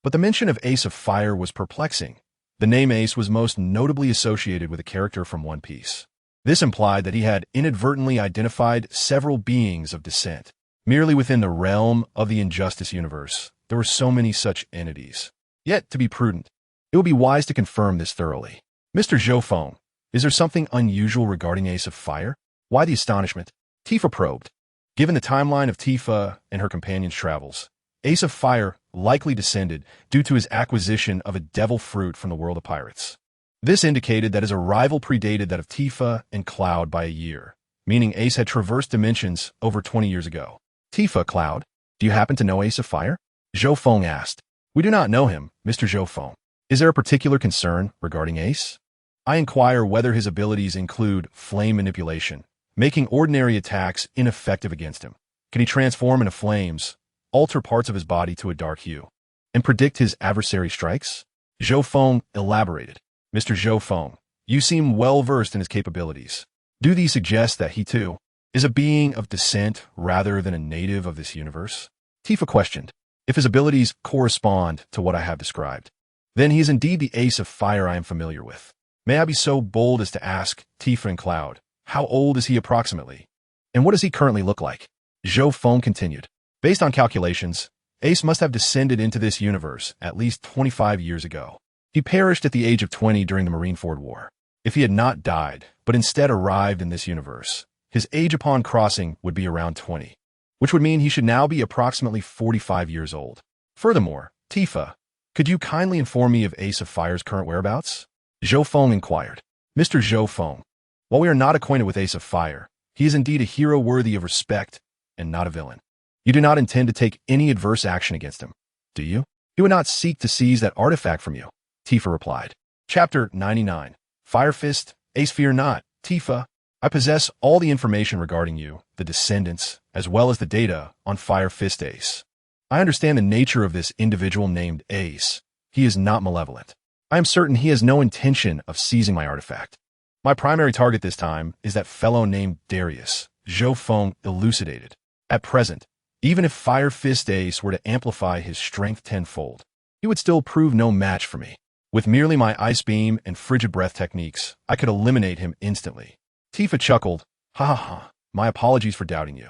But the mention of Ace of Fire was perplexing. The name Ace was most notably associated with a character from One Piece. This implied that he had inadvertently identified several beings of descent. Merely within the realm of the Injustice universe, there were so many such entities. Yet, to be prudent, it would be wise to confirm this thoroughly. Mr. Zhou Feng, is there something unusual regarding Ace of Fire? Why the astonishment? Tifa probed. Given the timeline of Tifa and her companion's travels, Ace of Fire likely descended due to his acquisition of a devil fruit from the world of pirates. This indicated that his arrival predated that of Tifa and Cloud by a year, meaning Ace had traversed dimensions over 20 years ago. Tifa, Cloud, do you happen to know Ace of Fire? Zhou Feng asked. We do not know him, Mr. Zhou Feng. Is there a particular concern regarding Ace? I inquire whether his abilities include flame manipulation, making ordinary attacks ineffective against him. Can he transform into flames, alter parts of his body to a dark hue, and predict his adversary strikes? Zhou Feng elaborated. Mr. Zhou Feng, you seem well-versed in his capabilities. Do these suggest that he, too, is a being of descent rather than a native of this universe? Tifa questioned. if his abilities correspond to what I have described. Then he is indeed the ace of fire I am familiar with. May I be so bold as to ask, Tifa and Cloud, how old is he approximately? And what does he currently look like? Zhou Feng continued. Based on calculations, Ace must have descended into this universe at least 25 years ago. He perished at the age of 20 during the Marineford War. If he had not died, but instead arrived in this universe, his age upon crossing would be around 20, which would mean he should now be approximately 45 years old. Furthermore, Tifa, could you kindly inform me of Ace of Fire's current whereabouts? Zhou Feng inquired. Mr. Zhou Feng, while we are not acquainted with Ace of Fire, he is indeed a hero worthy of respect and not a villain. You do not intend to take any adverse action against him, do you? He would not seek to seize that artifact from you, Tifa replied. Chapter 99. Fire Fist, Ace fear not, Tifa. I possess all the information regarding you, the descendants, as well as the data on Fire Fist Ace. I understand the nature of this individual named Ace. He is not malevolent. I am certain he has no intention of seizing my artifact. My primary target this time is that fellow named Darius, Zhou Feng elucidated. At present, even if Fire Fist Ace were to amplify his strength tenfold, he would still prove no match for me. With merely my ice beam and frigid breath techniques, I could eliminate him instantly. Tifa chuckled. Ha ha ha, my apologies for doubting you.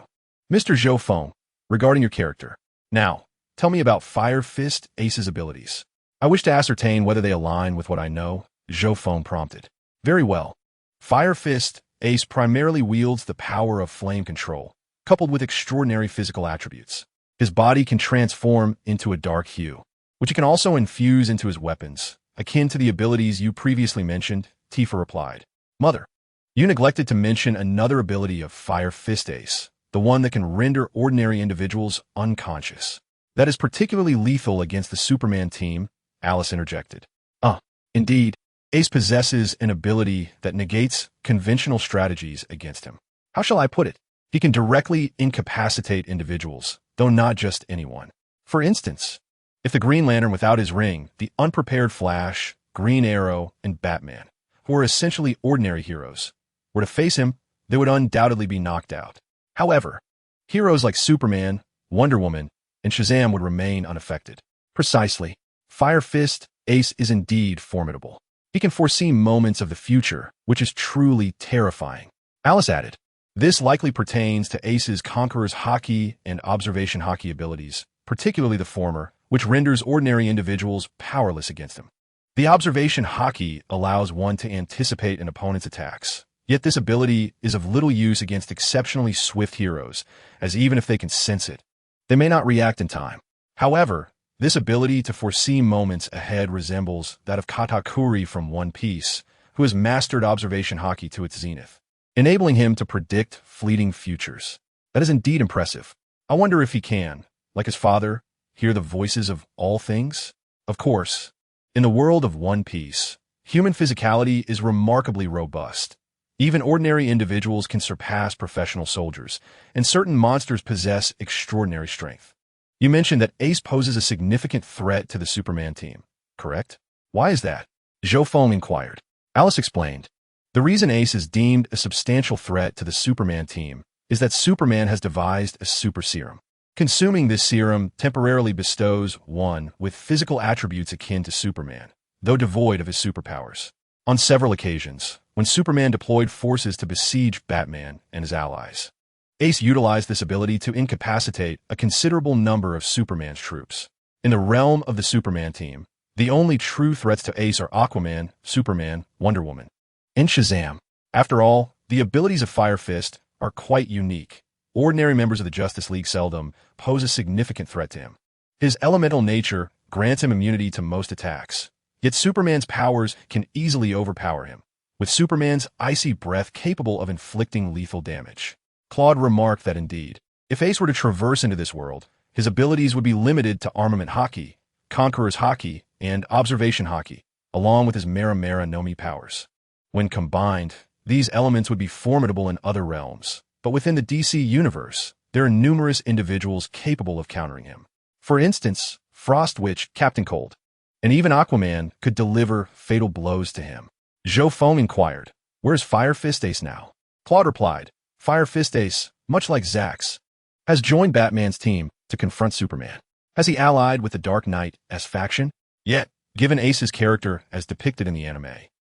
Mr. Zhou Feng, regarding your character. Now, tell me about Fire Fist Ace's abilities. I wish to ascertain whether they align with what I know, Zhou Feng prompted. Very well. Fire Fist Ace primarily wields the power of flame control, coupled with extraordinary physical attributes. His body can transform into a dark hue, which he can also infuse into his weapons, akin to the abilities you previously mentioned, Tifa replied. Mother, you neglected to mention another ability of Fire Fist Ace, the one that can render ordinary individuals unconscious. That is particularly lethal against the Superman team, Alice interjected. Indeed, Ace possesses an ability that negates conventional strategies against him. How shall I put it? He can directly incapacitate individuals, though not just anyone. For instance, if the Green Lantern without his ring, the unprepared Flash, Green Arrow, and Batman, who are essentially ordinary heroes, were to face him, they would undoubtedly be knocked out. However, heroes like Superman, Wonder Woman, and Shazam would remain unaffected. Precisely. Fire Fist Ace is indeed formidable. He can foresee moments of the future, which is truly terrifying. Alice added, this likely pertains to Ace's Conqueror's Haki and Observation Haki abilities, particularly the former, which renders ordinary individuals powerless against him. The Observation Haki allows one to anticipate an opponent's attacks, yet this ability is of little use against exceptionally swift heroes, as even if they can sense it, they may not react in time. However, this ability to foresee moments ahead resembles that of Katakuri from One Piece, who has mastered Observation Haki to its zenith, enabling him to predict fleeting futures. That is indeed impressive. I wonder if he can, like his father, hear the voices of all things? Of course, in the world of One Piece, human physicality is remarkably robust. Even ordinary individuals can surpass professional soldiers, and certain monsters possess extraordinary strength. You mentioned that Ace poses a significant threat to the Superman team, correct? Why is that? Zhou Feng inquired. Alice explained. The reason Ace is deemed a substantial threat to the Superman team is that Superman has devised a super serum. Consuming this serum temporarily bestows one with physical attributes akin to Superman, though devoid of his superpowers. On several occasions, when Superman deployed forces to besiege Batman and his allies, Ace utilized this ability to incapacitate a considerable number of Superman's troops. In the realm of the Superman team, the only true threats to Ace are Aquaman, Superman, Wonder Woman, and Shazam. After all, the abilities of Fire Fist are quite unique. Ordinary members of the Justice League seldom pose a significant threat to him. His elemental nature grants him immunity to most attacks, yet Superman's powers can easily overpower him, with Superman's icy breath capable of inflicting lethal damage. Claude remarked that indeed, if Ace were to traverse into this world, his abilities would be limited to Armament Haki, Conqueror's Haki, and Observation Haki, along with his Mera Mera no Mi powers. When combined, these elements would be formidable in other realms, but within the DC universe, there are numerous individuals capable of countering him. For instance, Frost Witch, Captain Cold, and even Aquaman could deliver fatal blows to him. Zhou Feng inquired, where's Fire Fist Ace now? Claude replied, Fire Fist Ace, much like Zax, has joined Batman's team to confront Superman. Has he allied with the Dark Knight's faction? Yet, given Ace's character as depicted in the anime,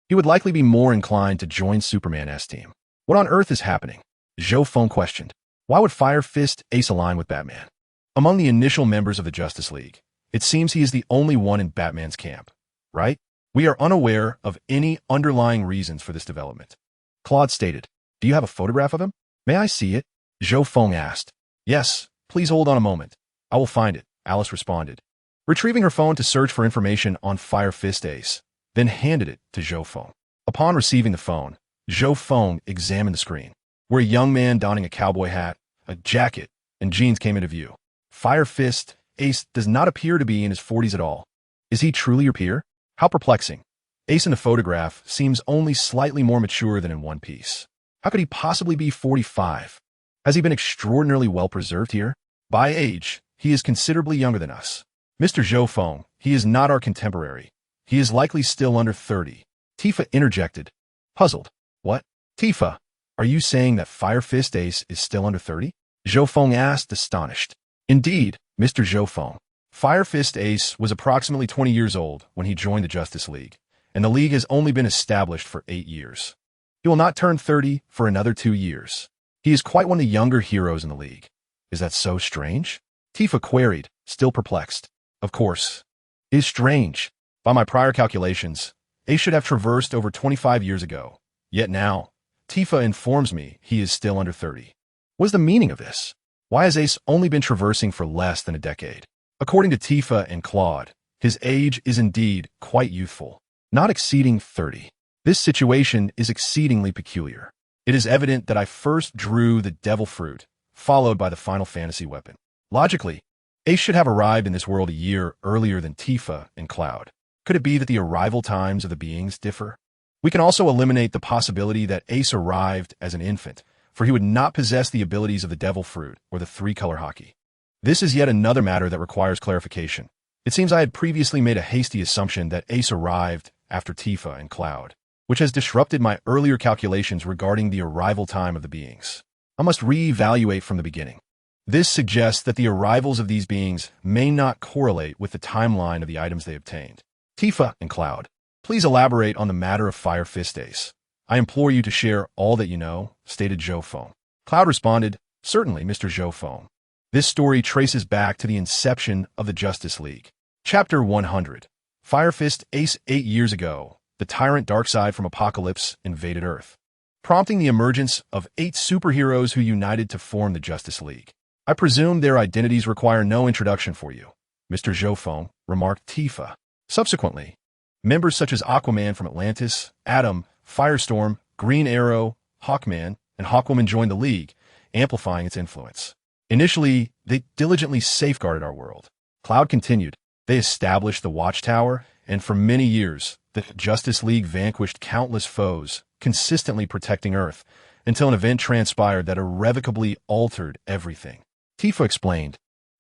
he would likely be more inclined to join Superman's team. What on earth is happening? Zhou Feng questioned. Why would Fire Fist Ace align with Batman? Among the initial members of the Justice League, it seems he is the only one in Batman's camp, right? We are unaware of any underlying reasons for this development. Claude stated. Do you have a photograph of him? May I see it? Zhou Feng asked. Yes, please hold on a moment. I will find it, Alice responded, retrieving her phone to search for information on Fire Fist Ace, then handed it to Zhou Feng. Upon receiving the phone, Zhou Feng examined the screen, where a young man donning a cowboy hat, a jacket, and jeans came into view. Fire Fist Ace does not appear to be in his 40s at all. Is he truly your peer? How perplexing. Ace in the photograph seems only slightly more mature than in One Piece. How could he possibly be 45? Has he been extraordinarily well preserved here? By age, he is considerably younger than us. Mr. Zhou Feng, he is not our contemporary. He is likely still under 30. Tifa interjected, puzzled. What? Tifa, are you saying that Fire Fist Ace is still under 30? Zhou Feng asked, astonished. Indeed, Mr. Zhou Feng. Fire Fist Ace was approximately 20 years old when he joined the Justice League, and the League has only been established for 8 years. He will not turn 30 for another 2 years. He is quite one of the younger heroes in the League. Is that so strange? Tifa queried, still perplexed. Of course. It is strange. By my prior calculations, Ace should have traversed over 25 years ago. Yet now, Tifa informs me he is still under 30. What is the meaning of this? Why has Ace only been traversing for less than a decade? According to Tifa and Claude, his age is indeed quite youthful, not exceeding 30. This situation is exceedingly peculiar. It is evident that I first drew the devil fruit, followed by the Final Fantasy weapon. Logically, Ace should have arrived in this world a year earlier than Tifa and Cloud. Could it be that the arrival times of the beings differ? We can also eliminate the possibility that Ace arrived as an infant, for he would not possess the abilities of the devil fruit or the three-color hockey. This is yet another matter that requires clarification. It seems I had previously made a hasty assumption that Ace arrived after Tifa and Cloud, which has disrupted my earlier calculations regarding the arrival time of the beings. I must re-evaluate from the beginning. This suggests that the arrivals of these beings may not correlate with the timeline of the items they obtained. Tifa and Cloud, please elaborate on the matter of Fire Fist Ace. I implore you to share all that you know, stated Zhou Feng. Cloud responded, certainly, Mr. Zhou Feng. This story traces back to the inception of the Justice League. Chapter 100. Fire Fist Ace. 8 years ago, the tyrant Darkseid from Apocalypse invaded Earth, prompting the emergence of 8 superheroes who united to form the Justice League. I presume their identities require no introduction for you, Mr. Zhou Feng, remarked Tifa. Subsequently, members such as Aquaman from Atlantis, Atom, Firestorm, Green Arrow, Hawkman, and Hawkwoman joined the League, amplifying its influence. Initially, they diligently safeguarded our world. Cloud continued. They established the Watchtower, and for many years, the Justice League vanquished countless foes, consistently protecting Earth, until an event transpired that irrevocably altered everything. Tifa explained.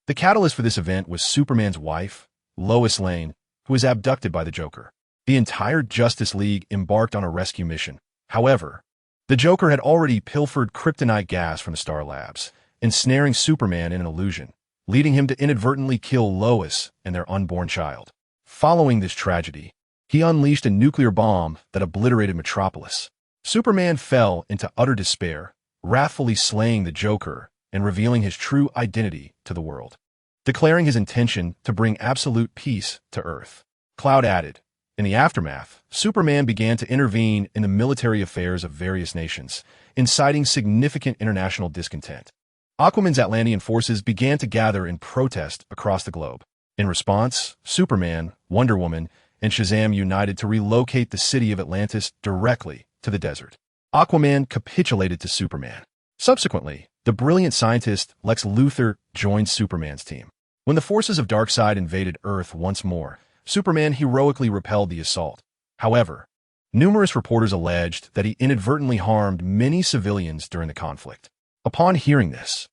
The catalyst for this event was Superman's wife, Lois Lane, who was abducted by the Joker. The entire Justice League embarked on a rescue mission. However, the Joker had already pilfered kryptonite gas from the Star Labs, ensnaring Superman in an illusion, leading him to inadvertently kill Lois and their unborn child. Following this tragedy, he unleashed a nuclear bomb that obliterated Metropolis. Superman fell into utter despair, wrathfully slaying the Joker and revealing his true identity to the world, declaring his intention to bring absolute peace to Earth. Cloud added, in the aftermath, Superman began to intervene in the military affairs of various nations, inciting significant international discontent. Aquaman's Atlantean forces began to gather in protest across the globe. In response, Superman, Wonder Woman, and Shazam united to relocate the city of Atlantis directly to the desert. Aquaman capitulated to Superman. Subsequently, the brilliant scientist Lex Luthor joined Superman's team. When the forces of Darkseid invaded Earth once more, Superman heroically repelled the assault. However, numerous reporters alleged that he inadvertently harmed many civilians during the conflict. Upon hearing this,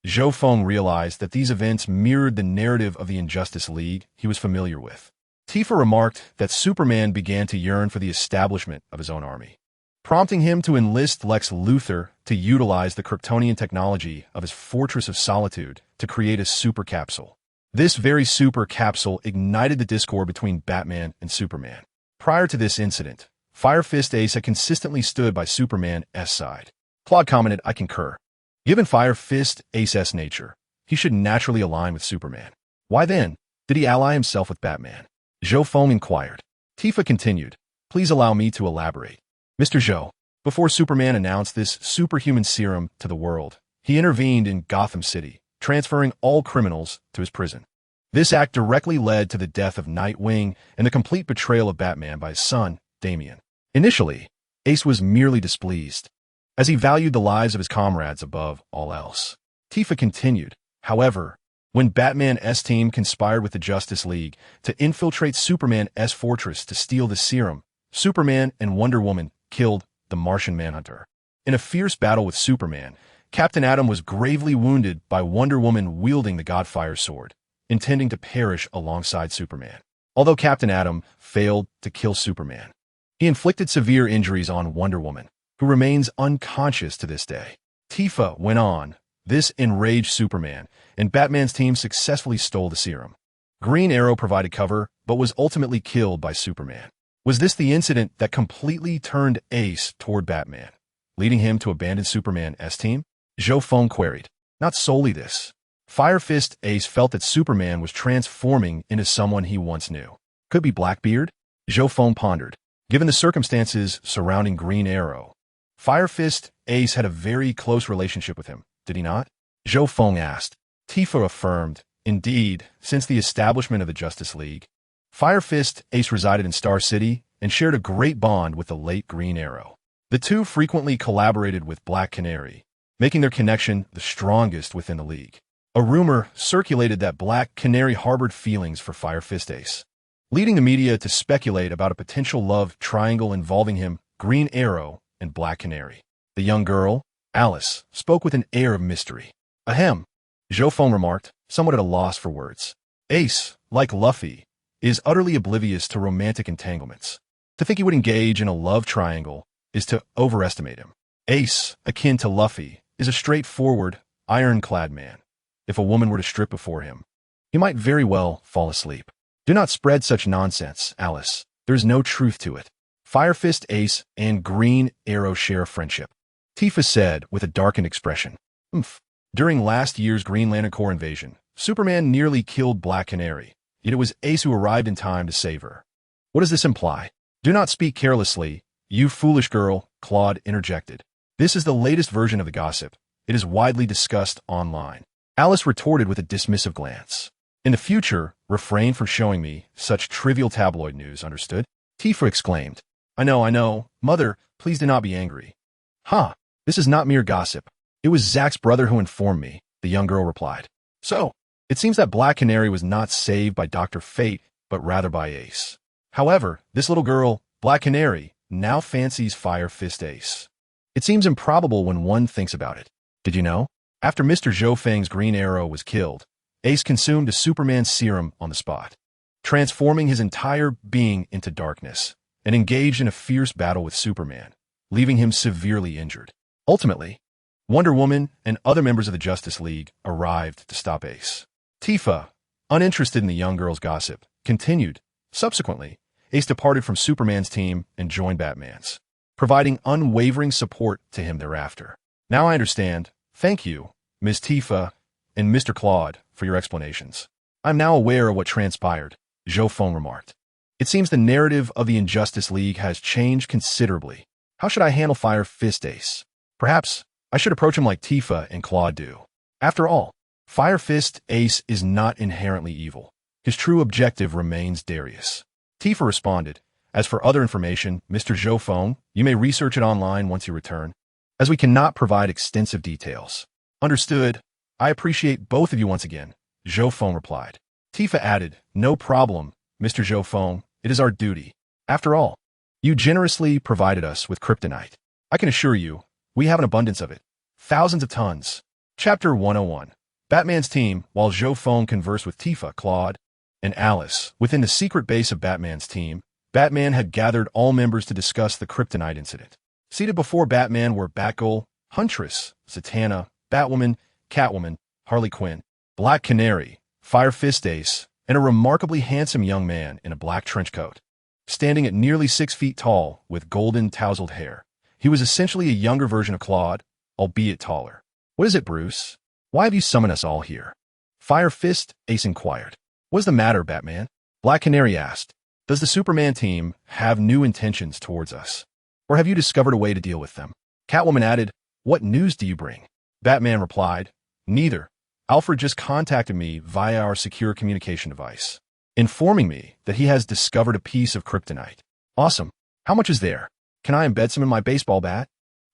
Zhou Feng realized that these events mirrored the narrative of the Injustice League he was familiar with. Tifa remarked that Superman began to yearn for the establishment of his own army, prompting him to enlist Lex Luthor to utilize the Kryptonian technology of his Fortress of Solitude to create a super capsule. This very super capsule ignited the discord between Batman and Superman. Prior to this incident, Fire Fist Ace had consistently stood by Superman's side. Claude commented, "I concur. Given Fire Fist Ace's nature, he should naturally align with Superman. Why then did he ally himself with Batman?" Zhou Feng inquired. Tifa continued, "Please allow me to elaborate. Mr. Zhou, before Superman announced this superhuman serum to the world, he intervened in Gotham City, transferring all criminals to his prison. This act directly led to the death of Nightwing and the complete betrayal of Batman by his son, Damian. Initially, Ace was merely displeased, as he valued the lives of his comrades above all else." Tifa continued, "However, when Batman's team conspired with the Justice League to infiltrate Superman's fortress to steal the serum, Superman and Wonder Woman killed the Martian Manhunter. In a fierce battle with Superman, Captain Atom was gravely wounded by Wonder Woman wielding the Godfire sword, intending to perish alongside Superman. Although Captain Atom failed to kill Superman, he inflicted severe injuries on Wonder Woman, who remains unconscious to this day." Tifa went on, "This enraged Superman, and Batman's team successfully stole the serum. Green Arrow provided cover, but was ultimately killed by Superman. Was this the incident that completely turned Ace toward Batman, leading him to abandon Superman's team?" Zhou Feng queried. "Not solely this. Fire Fist Ace felt that Superman was transforming into someone he once knew. Could be Blackbeard?" Zhou Feng pondered. Given the circumstances surrounding Green Arrow, Fire Fist Ace had a very close relationship with him, did he not? Zhou Feng asked. Tifa affirmed, "Indeed, since the establishment of the Justice League, Fire Fist Ace resided in Star City and shared a great bond with the late Green Arrow. The two frequently collaborated with Black Canary, making their connection the strongest within the League. A rumor circulated that Black Canary harbored feelings for Fire Fist Ace, leading the media to speculate about a potential love triangle involving him, Green Arrow, and Black Canary. The young girl, Alice, spoke with an air of mystery. Ahem, Zhou Feng remarked, somewhat at a loss for words. Ace, like Luffy, is utterly oblivious to romantic entanglements. To think he would engage in a love triangle is to overestimate him. Ace, akin to Luffy, is a straightforward, ironclad man. If a woman were to strip before him, he might very well fall asleep. Do not spread such nonsense, Alice. There is no truth to it. Fire Fist Ace and Green Arrow share a friendship, Tifa said with a darkened expression. During last year's Green Lantern Corps invasion, Superman nearly killed Black Canary, yet it was Ace who arrived in time to save her. What does this imply? Do not speak carelessly, you foolish girl, Claude interjected. This is the latest version of the gossip. It is widely discussed online. Alice retorted with a dismissive glance. In the future, refrain from showing me such trivial tabloid news, understood? Tifa exclaimed. I know. Mother, please do not be angry. This is not mere gossip. It was Zack's brother who informed me, the young girl replied. So, it seems that Black Canary was not saved by Dr. Fate, but rather by Ace. However, this little girl, Black Canary, now fancies Fire Fist Ace. It seems improbable when one thinks about it. Did you know? After Mr. Zhou Feng's Green Arrow was killed, Ace consumed a Superman serum on the spot, transforming his entire being into darkness, and engaged in a fierce battle with Superman, leaving him severely injured. Ultimately, Wonder Woman and other members of the Justice League arrived to stop Ace. Tifa, uninterested in the young girl's gossip, continued. Subsequently, Ace departed from Superman's team and joined Batman's, providing unwavering support to him thereafter. Now I understand. Thank you, Ms. Tifa and Mr. Claude, for your explanations. I'm now aware of what transpired, Zhou Feng remarked. It seems the narrative of the Injustice League has changed considerably. How should I handle Fire Fist Ace? Perhaps I should approach him like Tifa and Claude do. After all, Fire Fist Ace is not inherently evil. His true objective remains Darius. Tifa responded, As for other information, Mr. Zhou Feng, you may research it online once you return, as we cannot provide extensive details. Understood. I appreciate both of you once again, Zhou Feng replied. Tifa added, No problem, Mr. Zhou Feng. It is our duty. After all, you generously provided us with kryptonite. I can assure you, we have an abundance of it. Thousands of tons. Chapter 101. Batman's team, while Zhou Feng conversed with Tifa, Claude, and Alice, within the secret base of Batman's team, Batman had gathered all members to discuss the kryptonite incident. Seated before Batman were Batgirl, Huntress, Zatanna, Batwoman, Catwoman, Harley Quinn, Black Canary, Fire Fist Ace, and a remarkably handsome young man in a black trench coat. Standing at nearly 6 feet tall with golden tousled hair, he was essentially a younger version of Claude, albeit taller. What is it, Bruce? Why have you summoned us all here? Fire Fist Ace inquired. What's the matter, Batman? Black Canary asked. Does the Superman team have new intentions towards us? Or have you discovered a way to deal with them? Catwoman added, What news do you bring? Batman replied, Neither. Alfred just contacted me via our secure communication device, informing me that he has discovered a piece of kryptonite. Awesome. How much is there? Can I embed some in my baseball bat?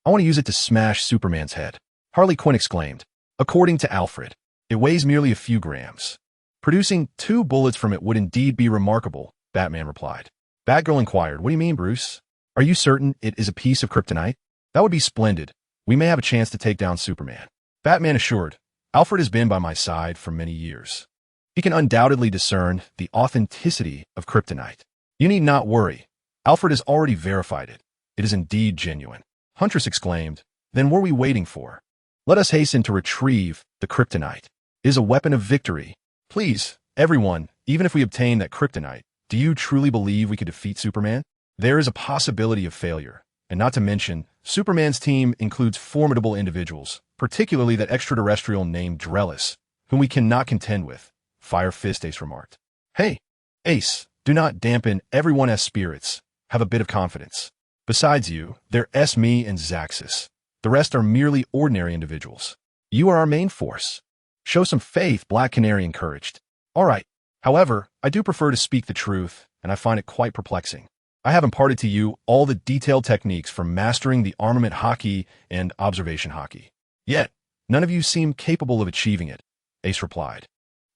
I want to use it to smash Superman's head. Harley Quinn exclaimed. According to Alfred, it weighs merely a few grams. Producing 2 bullets from it would indeed be remarkable, Batman replied. Batgirl inquired, What do you mean, Bruce? Are you certain it is a piece of kryptonite? That would be splendid. We may have a chance to take down Superman. Batman assured, Alfred has been by my side for many years. He can undoubtedly discern the authenticity of kryptonite. You need not worry. Alfred has already verified it. It is indeed genuine. Huntress exclaimed, Then what are we waiting for? Let us hasten to retrieve the kryptonite. It is a weapon of victory. Please, everyone, even if we obtain that kryptonite, do you truly believe we could defeat Superman? There is a possibility of failure. And not to mention, Superman's team includes formidable individuals, particularly that extraterrestrial named Drellis, whom we cannot contend with, Fire Fist Ace remarked. Hey, Ace, do not dampen everyone's spirits. Have a bit of confidence. Besides you, there's me and Zaxxas. The rest are merely ordinary individuals. You are our main force. Show some faith, Black Canary encouraged. All right. However, I do prefer to speak the truth, and I find it quite perplexing. I have imparted to you all the detailed techniques for mastering the armament hockey and observation hockey. Yet, none of you seem capable of achieving it, Ace replied.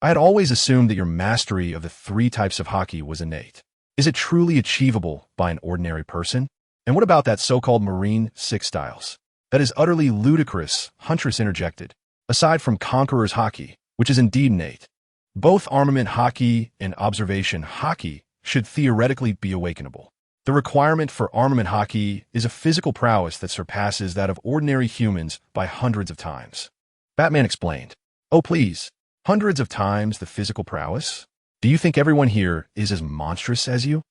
I had always assumed that your mastery of the 3 types of hockey was innate. Is it truly achievable by an ordinary person? And what about that so-called Marine 6 styles? That is utterly ludicrous, Huntress interjected. Aside from Conqueror's hockey, which is indeed innate, both armament hockey and observation hockey should theoretically be awakenable. The requirement for armament hockey is a physical prowess that surpasses that of ordinary humans by hundreds of times. Batman explained. Oh, please. Hundreds of times the physical prowess? Do you think everyone here is as monstrous as you?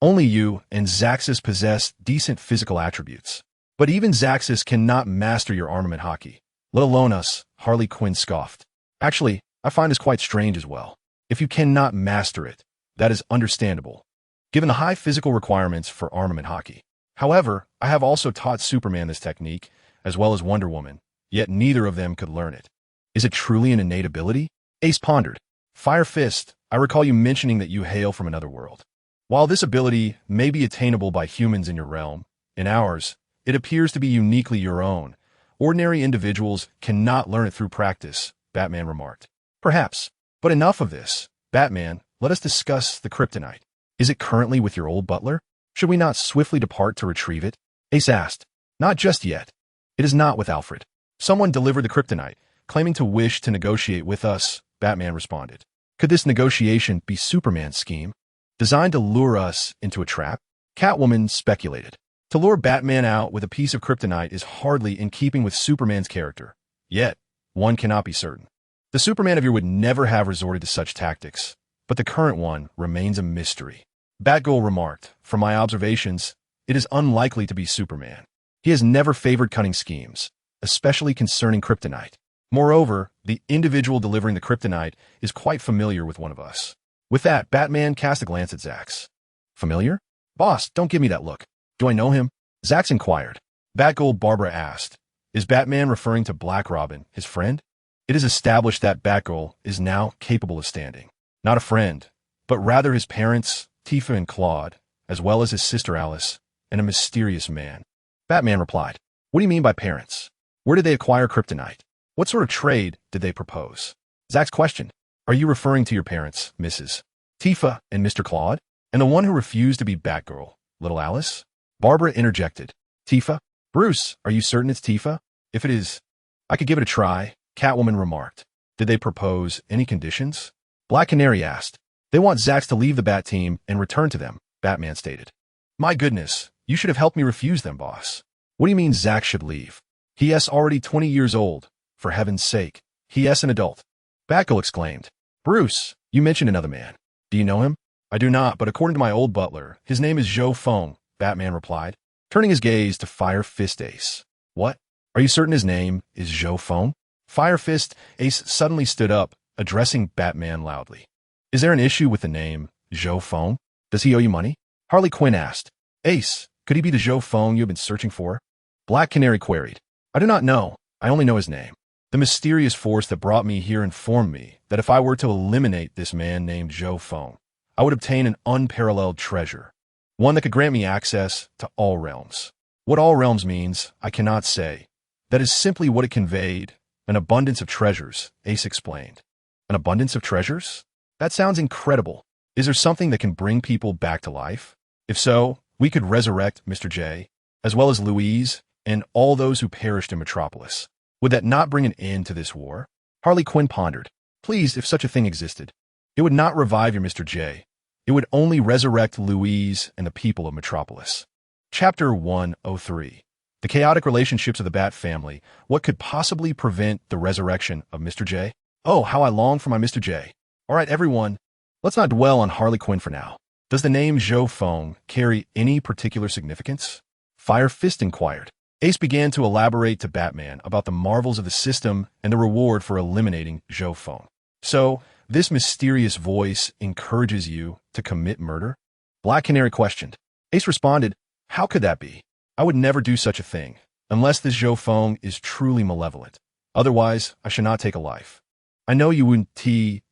Only you and Zaxxas possess decent physical attributes. But even Zaxxas cannot master your armament hockey, let alone us, Harley Quinn scoffed. Actually, I find this quite strange as well. If you cannot master it, that is understandable, given the high physical requirements for armament hockey. However, I have also taught Superman this technique, as well as Wonder Woman, yet neither of them could learn it. Is it truly an innate ability? Ace pondered. Fire Fist, I recall you mentioning that you hail from another world. While this ability may be attainable by humans in your realm, in ours, it appears to be uniquely your own. Ordinary individuals cannot learn it through practice, Batman remarked. Perhaps, but enough of this. Batman, let us discuss the kryptonite. Is it currently with your old butler? Should we not swiftly depart to retrieve it? Ace asked. Not just yet. It is not with Alfred. Someone delivered the kryptonite, claiming to wish to negotiate with us, Batman responded. Could this negotiation be Superman's scheme, designed to lure us into a trap? Catwoman speculated. To lure Batman out with a piece of kryptonite is hardly in keeping with Superman's character. Yet, one cannot be certain. The Superman of yore would never have resorted to such tactics, but the current one remains a mystery. Batgirl remarked, From my observations, it is unlikely to be Superman. He has never favored cunning schemes, especially concerning kryptonite. Moreover, the individual delivering the kryptonite is quite familiar with one of us. With that, Batman cast a glance at Zax. Familiar? Boss, don't give me that look. Do I know him? Zax inquired. Batgirl Barbara asked. Is Batman referring to Black Robin, his friend? It is established that Batgirl is now capable of standing. Not a friend, but rather his parents, Tifa and Claude, as well as his sister Alice, and a mysterious man. Batman replied. What do you mean by parents? Where did they acquire kryptonite? What sort of trade did they propose? Zax questioned. Are you referring to your parents, Mrs. Tifa and Mr. Claude, and the one who refused to be Batgirl, little Alice? Barbara interjected. Tifa? Bruce, are you certain it's Tifa? If it is, I could give it a try, Catwoman remarked. Did they propose any conditions? Black Canary asked. They want Zax to leave the Bat team and return to them, Batman stated. My goodness, you should have helped me refuse them, boss. What do you mean Zax should leave? He is already 20 years old. For heaven's sake, he is an adult. Batgirl exclaimed. Bruce, you mentioned another man. Do you know him? I do not, but according to my old butler, his name is Zhou Feng, Batman replied, turning his gaze to Fire Fist Ace. What? Are you certain his name is Zhou Feng? Fire Fist Ace suddenly stood up, addressing Batman loudly. Is there an issue with the name Zhou Feng? Does he owe you money? Harley Quinn asked. Ace, could he be the Zhou Feng you have been searching for? Black Canary queried. I do not know. I only know his name. The mysterious force that brought me here informed me that if I were to eliminate this man named Zhou Feng, I would obtain an unparalleled treasure, one that could grant me access to all realms. What all realms means, I cannot say. That is simply what it conveyed, an abundance of treasures, Ace explained. An abundance of treasures? That sounds incredible. Is there something that can bring people back to life? If so, we could resurrect Mr. J, as well as Louise, and all those who perished in Metropolis. Would that not bring an end to this war? Harley Quinn pondered. Please, if such a thing existed, it would not revive your Mr. J. It would only resurrect Louise and the people of Metropolis. Chapter 103. The chaotic relationships of the Bat family. What could possibly prevent the resurrection of Mr. J? Oh, how I long for my Mr. J. All right, everyone, let's not dwell on Harley Quinn for now. Does the name Zhou Feng carry any particular significance? Fire Fist inquired. Ace began to elaborate to Batman about the marvels of the system and the reward for eliminating Zhou Feng. So, this mysterious voice encourages you to commit murder? Black Canary questioned. Ace responded, how could that be? I would never do such a thing, unless this Zhou Feng is truly malevolent. Otherwise, I should not take a life. I know you wouldn't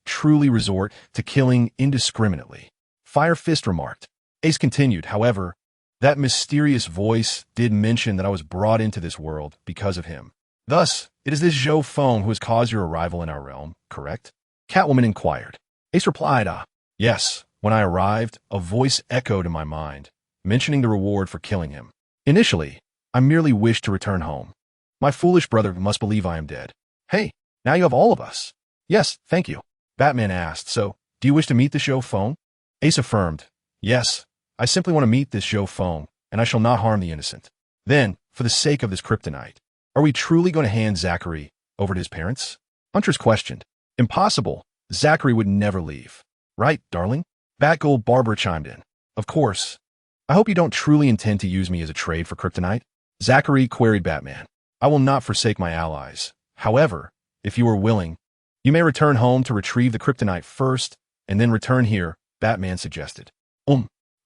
truly resort to killing indiscriminately. Fire Fist remarked. Ace continued, however, that mysterious voice did mention that I was brought into this world because of him. Thus, it is this Zhou Feng who has caused your arrival in our realm, correct? Catwoman inquired. Ace replied, yes. When I arrived, a voice echoed in my mind, mentioning the reward for killing him. Initially, I merely wished to return home. My foolish brother must believe I am dead. Hey, now you have all of us. Yes, thank you. Batman asked, so, do you wish to meet the Zhou Feng? Ace affirmed, yes. I simply want to meet this Zhou Feng, and I shall not harm the innocent. Then, for the sake of this kryptonite, are we truly going to hand Zachary over to his parents? Huntress questioned. Impossible. Zachary would never leave. Right, darling? Batgirl Barbara chimed in. Of course. I hope you don't truly intend to use me as a trade for kryptonite. Zachary queried Batman. I will not forsake my allies. However, if you are willing, you may return home to retrieve the kryptonite first, and then return here, Batman suggested.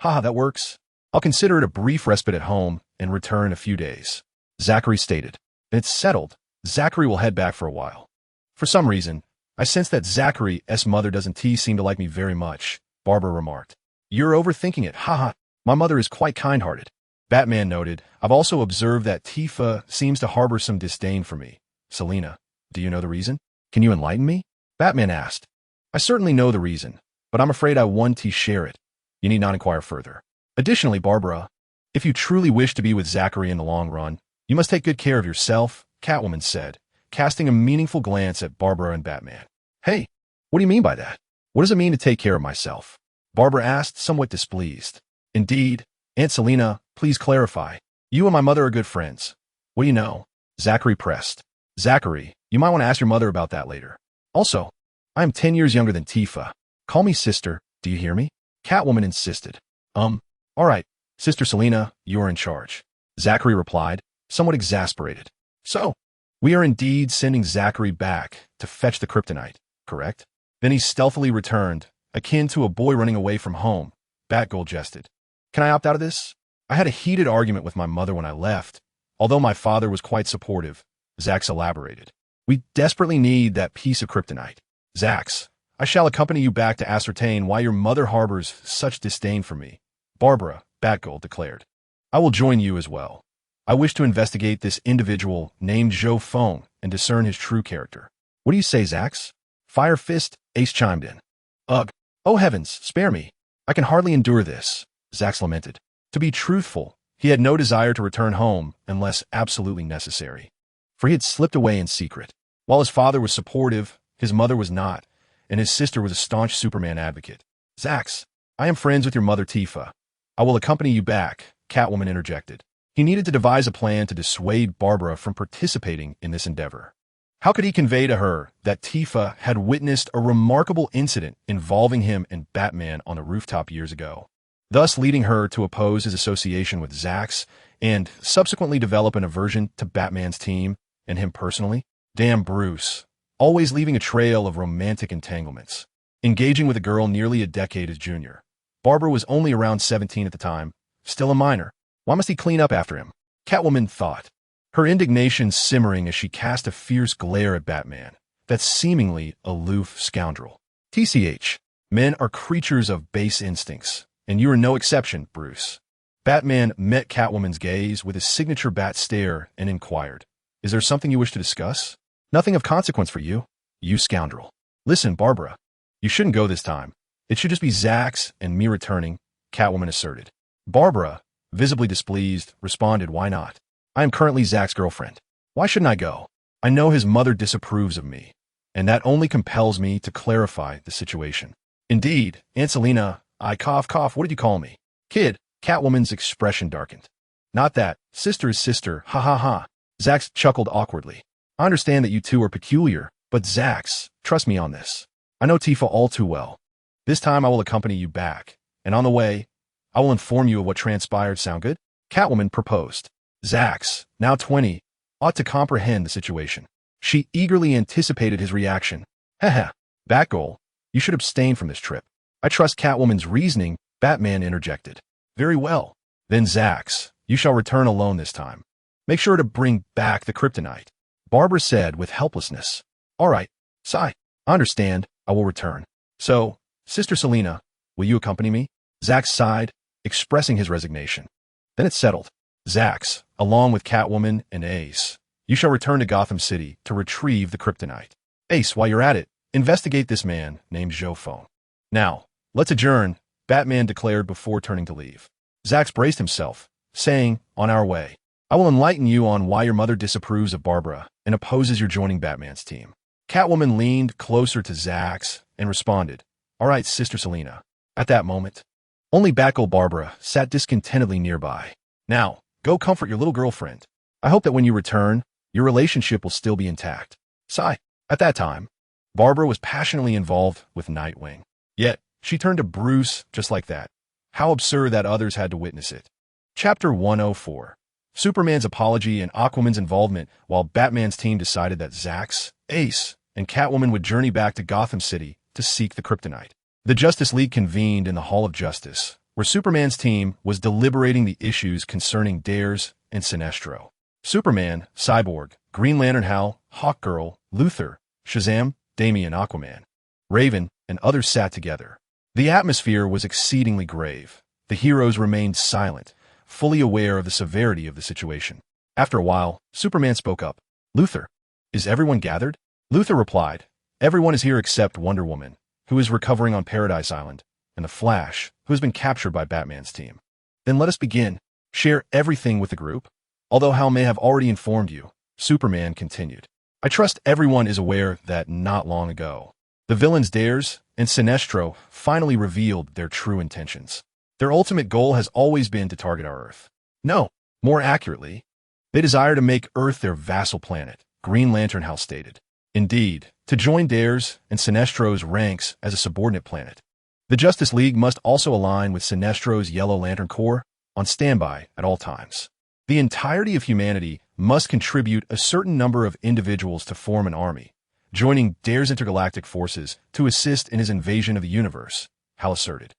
Haha, that works. I'll consider it a brief respite at home and return in a few days. Zachary stated. It's settled. Zachary will head back for a while. For some reason, I sense that Zachary's mother doesn't seem to like me very much, Barbara remarked. You're overthinking it, haha. My mother is quite kind-hearted. Batman noted, I've also observed that Tifa seems to harbor some disdain for me. Selina, do you know the reason? Can you enlighten me? Batman asked. I certainly know the reason, but I'm afraid I want to share it. You need not inquire further. Additionally, Barbara, if you truly wish to be with Zachary in the long run, you must take good care of yourself, Catwoman said, casting a meaningful glance at Barbara and Batman. Hey, what do you mean by that? What does it mean to take care of myself? Barbara asked, somewhat displeased. Indeed, Aunt Selina, please clarify. You and my mother are good friends. What do you know? Zachary pressed. Zachary, you might want to ask your mother about that later. Also, I am 10 years younger than Tifa. Call me sister, do you hear me? Catwoman insisted. All right, Sister Selina, you're in charge. Zachary replied, somewhat exasperated. So, we are indeed sending Zachary back to fetch the kryptonite, correct? Then he stealthily returned, akin to a boy running away from home. Batgirl jested. Can I opt out of this? I had a heated argument with my mother when I left, although my father was quite supportive. Zax elaborated. We desperately need that piece of kryptonite. Zax, I shall accompany you back to ascertain why your mother harbors such disdain for me. Barbara, Batgirl declared. I will join you as well. I wish to investigate this individual named Zhou Feng and discern his true character. What do you say, Zax? Fire Fist, Ace chimed in. Ugh. Oh heavens, spare me. I can hardly endure this, Zax lamented. To be truthful, he had no desire to return home unless absolutely necessary. For he had slipped away in secret. While his father was supportive, his mother was not, and his sister was a staunch Superman advocate. Zax, I am friends with your mother Tifa. I will accompany you back, Catwoman interjected. He needed to devise a plan to dissuade Barbara from participating in this endeavor. How could he convey to her that Tifa had witnessed a remarkable incident involving him and Batman on a rooftop years ago, thus leading her to oppose his association with Zax and subsequently develop an aversion to Batman's team and him personally? Damn Bruce, always leaving a trail of romantic entanglements. Engaging with a girl nearly a decade his junior. Barbara was only around 17 at the time, still a minor. Why must he clean up after him? Catwoman thought, her indignation simmering as she cast a fierce glare at Batman, that seemingly aloof scoundrel. TCH, men are creatures of base instincts, and you are no exception, Bruce. Batman met Catwoman's gaze with his signature bat stare and inquired, is there something you wish to discuss? Nothing of consequence for you, you scoundrel. Listen, Barbara, you shouldn't go this time. It should just be Zax and me returning, Catwoman asserted. Barbara, visibly displeased, responded, why not? I am currently Zax's girlfriend. Why shouldn't I go? I know his mother disapproves of me, and that only compels me to clarify the situation. Indeed, Aunt Selina, I cough, what did you call me? Kid, Catwoman's expression darkened. Not that, sister is sister, ha ha ha. Zax chuckled awkwardly. I understand that you two are peculiar, but Zax, trust me on this. I know Tifa all too well. This time I will accompany you back, and on the way, I will inform you of what transpired. Sound good? Catwoman proposed. Zax, now 20, ought to comprehend the situation. She eagerly anticipated his reaction. Haha, Batgirl, you should abstain from this trip. I trust Catwoman's reasoning, Batman interjected. Very well. Then Zax, you shall return alone this time. Make sure to bring back the kryptonite. Barbara said with helplessness. All right, sigh. I understand, I will return. So, Sister Selina, will you accompany me? Zax sighed, expressing his resignation. Then it settled. Zax, along with Catwoman and Ace, you shall return to Gotham City to retrieve the kryptonite. Ace, while you're at it, investigate this man named Zhou Feng. Now, let's adjourn, Batman declared before turning to leave. Zax braced himself, saying, on our way, I will enlighten you on why your mother disapproves of Barbara and opposes your joining Batman's team. Catwoman leaned closer to Zax and responded, all right, Sister Selina. At that moment, only Batgirl Barbara sat discontentedly nearby. Now, go comfort your little girlfriend. I hope that when you return, your relationship will still be intact. Sigh. At that time, Barbara was passionately involved with Nightwing. Yet, she turned to Bruce just like that. How absurd that others had to witness it. Chapter 104. Superman's apology and Aquaman's involvement while Batman's team decided that Zax, Ace, and Catwoman would journey back to Gotham City to seek the kryptonite. The Justice League convened in the Hall of Justice, where Superman's team was deliberating the issues concerning Dares and Sinestro. Superman, Cyborg, Green Lantern Hal, Hawkgirl, Luthor, Shazam, Damian Aquaman, Raven, and others sat together. The atmosphere was exceedingly grave. The heroes remained silent, fully aware of the severity of the situation. After a while, Superman spoke up. Luthor, is everyone gathered? Luthor replied, everyone is here except Wonder Woman, who is recovering on Paradise Island, and the Flash, who has been captured by Batman's team. Then let us begin. Share everything with the group. Although Hal may have already informed you, Superman continued. I trust everyone is aware that not long ago, the villains Dares and Sinestro finally revealed their true intentions. Their ultimate goal has always been to target our Earth. No, more accurately, they desire to make Earth their vassal planet, Green Lantern Hal stated. Indeed, to join Dares and Sinestro's ranks as a subordinate planet. The Justice League must also align with Sinestro's Yellow Lantern Corps on standby at all times. The entirety of humanity must contribute a certain number of individuals to form an army, joining Dare's intergalactic forces to assist in his invasion of the universe, Hal asserted.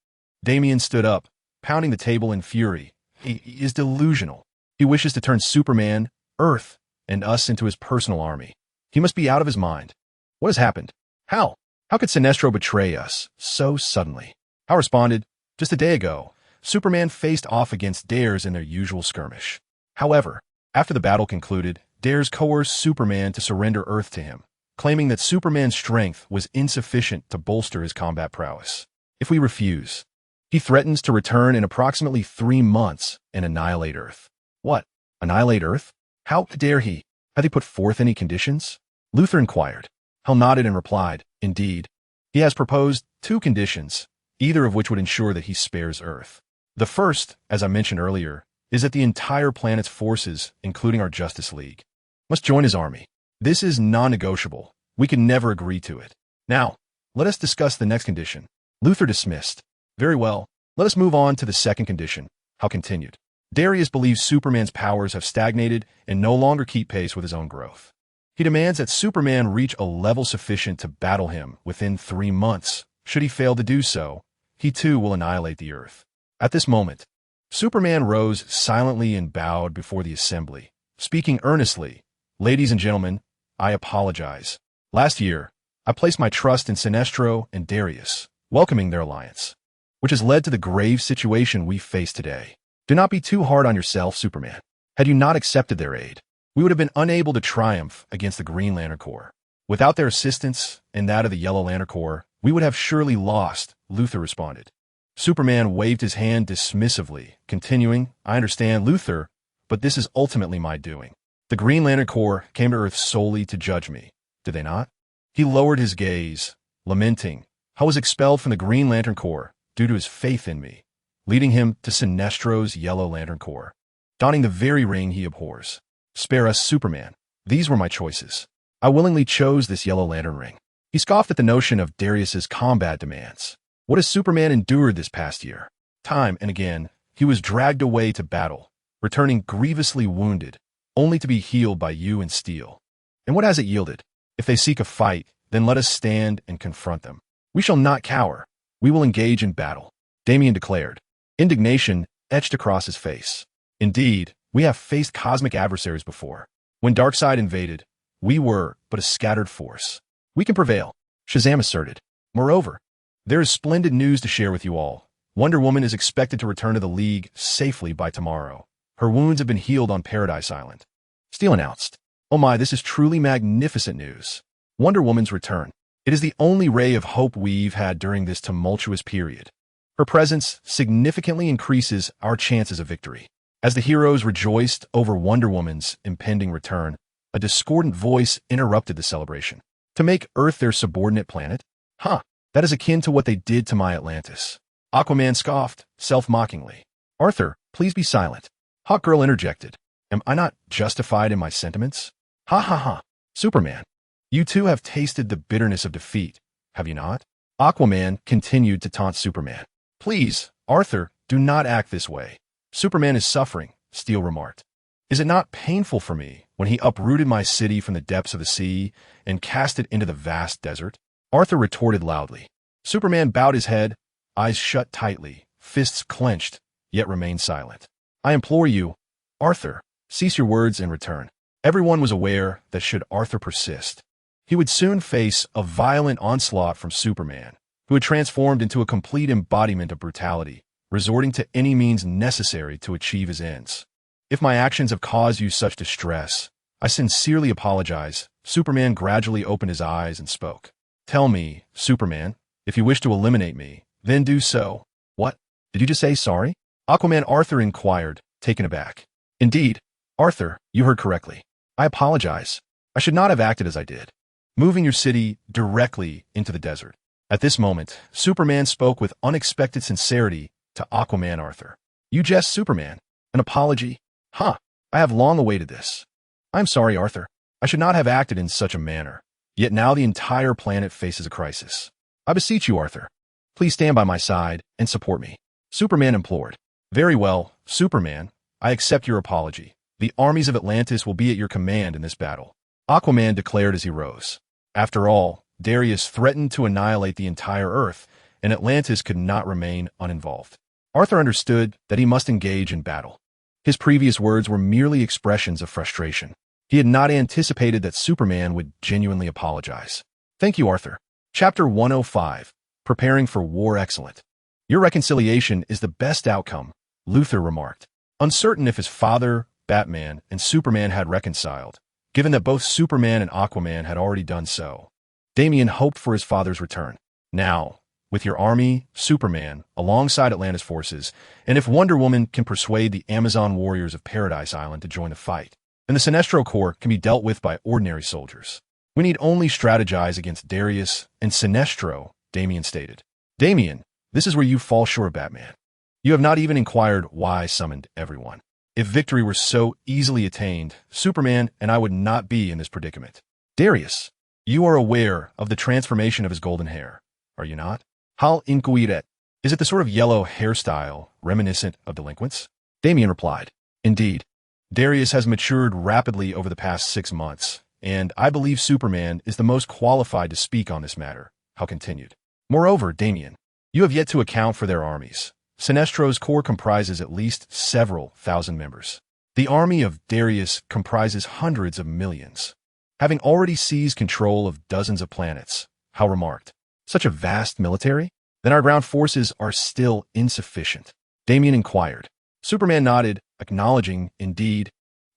Damian stood up, pounding the table in fury. He is delusional. He wishes to turn Superman, Earth, and us into his personal army. He must be out of his mind. What has happened? How? How could Sinestro betray us so suddenly? Hal responded, just a day ago, Superman faced off against Dares in their usual skirmish. However, after the battle concluded, Dares coerced Superman to surrender Earth to him, claiming that Superman's strength was insufficient to bolster his combat prowess. If we refuse, he threatens to return in approximately 3 months and annihilate Earth. What? Annihilate Earth? How dare he? Have they put forth any conditions? Luthor inquired. Hal nodded and replied, indeed. He has proposed 2 conditions, either of which would ensure that he spares Earth. The first, as I mentioned earlier, is that the entire planet's forces, including our Justice League, must join his army. This is non-negotiable. We can never agree to it. Now, let us discuss the next condition. Luthor dismissed. Very well. Let us move on to the second condition. How continued. Darius believes Superman's powers have stagnated and no longer keep pace with his own growth. He demands that Superman reach a level sufficient to battle him within 3 months. Should he fail to do so, he too will annihilate the Earth. At this moment, Superman rose silently and bowed before the assembly, speaking earnestly. Ladies and gentlemen, I apologize. Last year, I placed my trust in Sinestro and Darius, welcoming their alliance, which has led to the grave situation we face today. Do not be too hard on yourself, Superman. Had you not accepted their aid, we would have been unable to triumph against the Green Lantern Corps. Without their assistance and that of the Yellow Lantern Corps, we would have surely lost, Luthor responded. Superman waved his hand dismissively, continuing, I understand, Luthor, but this is ultimately my doing. The Green Lantern Corps came to Earth solely to judge me, did they not? He lowered his gaze, lamenting, I was expelled from the Green Lantern Corps due to his faith in me, leading him to Sinestro's Yellow Lantern Corps, donning the very ring he abhors. Spare us, Superman. These were my choices. I willingly chose this Yellow Lantern ring. He scoffed at the notion of Darius's combat demands. What has Superman endured this past year? Time and again, he was dragged away to battle, returning grievously wounded, only to be healed by you and steel. And what has it yielded? If they seek a fight, then let us stand and confront them. We shall not cower. We will engage in battle, Damian declared. Indignation etched across his face. Indeed, we have faced cosmic adversaries before. When Darkseid invaded, we were but a scattered force. We can prevail, Shazam asserted. Moreover, there is splendid news to share with you all. Wonder Woman is expected to return to the League safely by tomorrow. Her wounds have been healed on Paradise Island. Steel announced. Oh my, this is truly magnificent news. Wonder Woman's return. It is the only ray of hope we've had during this tumultuous period. Her presence significantly increases our chances of victory. As the heroes rejoiced over Wonder Woman's impending return, a discordant voice interrupted the celebration. To make Earth their subordinate planet? Huh, that is akin to what they did to my Atlantis. Aquaman scoffed, self-mockingly. Arthur, please be silent. Hawk Girl interjected. Am I not justified in my sentiments? Ha ha ha. Superman, you too have tasted the bitterness of defeat, have you not? Aquaman continued to taunt Superman. Please, Arthur, do not act this way. Superman is suffering, Steel remarked. Is it not painful for me when he uprooted my city from the depths of the sea and cast it into the vast desert? Arthur retorted loudly. Superman bowed his head, eyes shut tightly, fists clenched, yet remained silent. I implore you, Arthur, cease your words and return. Everyone was aware that should Arthur persist, he would soon face a violent onslaught from Superman, who had transformed into a complete embodiment of brutality, resorting to any means necessary to achieve his ends. If my actions have caused you such distress, I sincerely apologize. Superman gradually opened his eyes and spoke. Tell me, Superman, if you wish to eliminate me, then do so. What? Did you just say sorry? Aquaman Arthur inquired, taken aback. Indeed, Arthur, you heard correctly. I apologize. I should not have acted as I did, moving your city directly into the desert. At this moment, Superman spoke with unexpected sincerity to Aquaman Arthur. You jest, Superman. An apology? Huh, I have long awaited this. I'm sorry, Arthur. I should not have acted in such a manner. Yet now the entire planet faces a crisis. I beseech you, Arthur. Please stand by my side and support me. Superman implored. Very well, Superman. I accept your apology. The armies of Atlantis will be at your command in this battle, Aquaman declared as he rose. After all, Darius threatened to annihilate the entire Earth, and Atlantis could not remain uninvolved. Arthur understood that he must engage in battle. His previous words were merely expressions of frustration. He had not anticipated that Superman would genuinely apologize. Thank you, Arthur. Chapter 105. Preparing for War Excellent. Your reconciliation is the best outcome, Luthor remarked. Uncertain if his father, Batman, and Superman had reconciled, given that both Superman and Aquaman had already done so. Damian hoped for his father's return. Now, with your army, Superman, alongside Atlantis forces, and if Wonder Woman can persuade the Amazon warriors of Paradise Island to join the fight, then the Sinestro Corps can be dealt with by ordinary soldiers. We need only strategize against Darius and Sinestro, Damian stated. Damian, this is where you fall short of Batman. You have not even inquired why I summoned everyone. If victory were so easily attained, Superman and I would not be in this predicament. Darius, you are aware of the transformation of his golden hair, are you not? Hal inquiret. Is it the sort of yellow hairstyle reminiscent of delinquents? Damien replied, Indeed. Darius has matured rapidly over the past 6 months, and I believe Superman is the most qualified to speak on this matter, Hal continued. Moreover, Damien, you have yet to account for their armies. Sinestro's corps comprises at least several thousand members. The army of Darius comprises hundreds of millions. Having already seized control of dozens of planets, Hal remarked, Such a vast military? Then our ground forces are still insufficient. Damien inquired. Superman nodded, acknowledging, Indeed,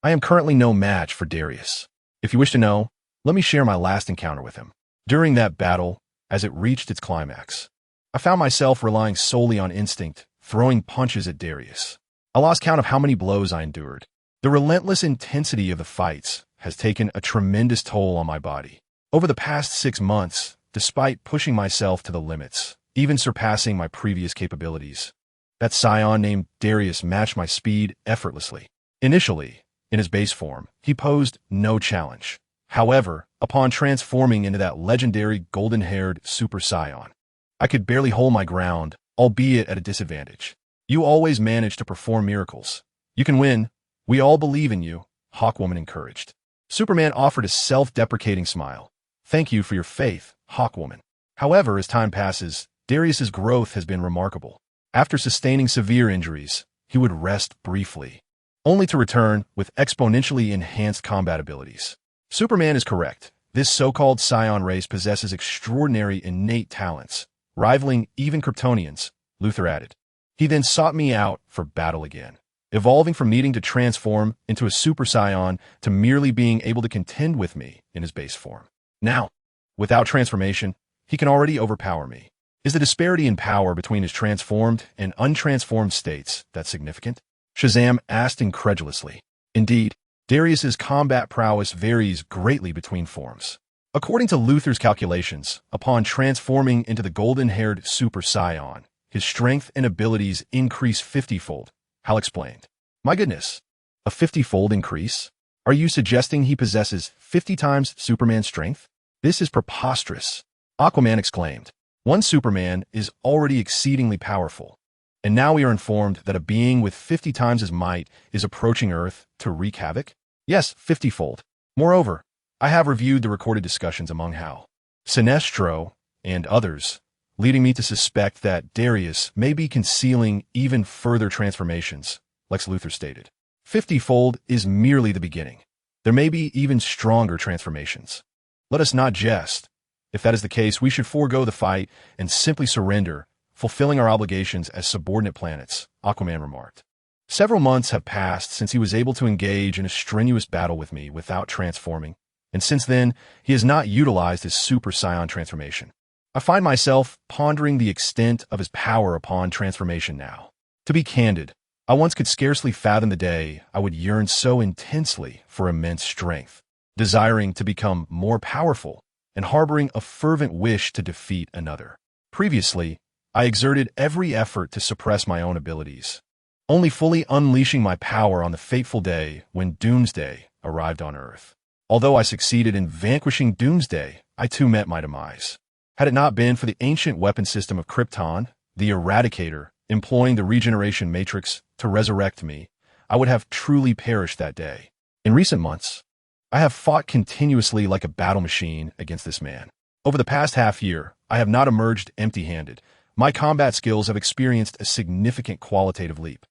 I am currently no match for Darius. If you wish to know, let me share my last encounter with him. During that battle, as it reached its climax, I found myself relying solely on instinct, throwing punches at Darius. I lost count of how many blows I endured. The relentless intensity of the fights has taken a tremendous toll on my body. Over the past 6 months, despite pushing myself to the limits, even surpassing my previous capabilities, that scion named Darius matched my speed effortlessly. Initially, in his base form, he posed no challenge. However, upon transforming into that legendary golden-haired super scion, I could barely hold my ground, albeit at a disadvantage. You always manage to perform miracles. You can win. We all believe in you, Hawkwoman encouraged. Superman offered a self-deprecating smile. Thank you for your faith, Hawkwoman. However, as time passes, Darius's growth has been remarkable. After sustaining severe injuries, he would rest briefly, only to return with exponentially enhanced combat abilities. Superman is correct. This so-called scion race possesses extraordinary innate talents, rivaling even Kryptonians, Luthor added. He then sought me out for battle again, evolving from needing to transform into a super scion to merely being able to contend with me in his base form. Now, without transformation, he can already overpower me. Is the disparity in power between his transformed and untransformed states that significant? Shazam asked incredulously. Indeed, Darius's combat prowess varies greatly between forms. According to Luthor's calculations, upon transforming into the golden-haired super scion, his strength and abilities increase 50-fold, Hal explained. My goodness, a 50-fold increase? Are you suggesting he possesses 50 times Superman's strength? This is preposterous, Aquaman exclaimed. One Superman is already exceedingly powerful, and now we are informed that a being with 50 times his might is approaching Earth to wreak havoc? Yes, 50-fold. Moreover, I have reviewed the recorded discussions among Hal, Sinestro, and others, leading me to suspect that Darius may be concealing even further transformations, Lex Luthor stated. 50-fold is merely the beginning. There may be even stronger transformations. Let us not jest. If that is the case, we should forego the fight and simply surrender, fulfilling our obligations as subordinate planets, Aquaman remarked. Several months have passed since he was able to engage in a strenuous battle with me without transforming, and since then, he has not utilized his super scion transformation. I find myself pondering the extent of his power upon transformation now. To be candid, I once could scarcely fathom the day I would yearn so intensely for immense strength, desiring to become more powerful and harboring a fervent wish to defeat another. Previously, I exerted every effort to suppress my own abilities, only fully unleashing my power on the fateful day when Doomsday arrived on Earth. Although I succeeded in vanquishing Doomsday, I too met my demise. Had it not been for the ancient weapon system of Krypton, the Eradicator, employing the regeneration matrix to resurrect me, I would have truly perished that day. In recent months, I have fought continuously like a battle machine against this man. Over the past half year, I have not emerged empty-handed. My combat skills have experienced a significant qualitative leap.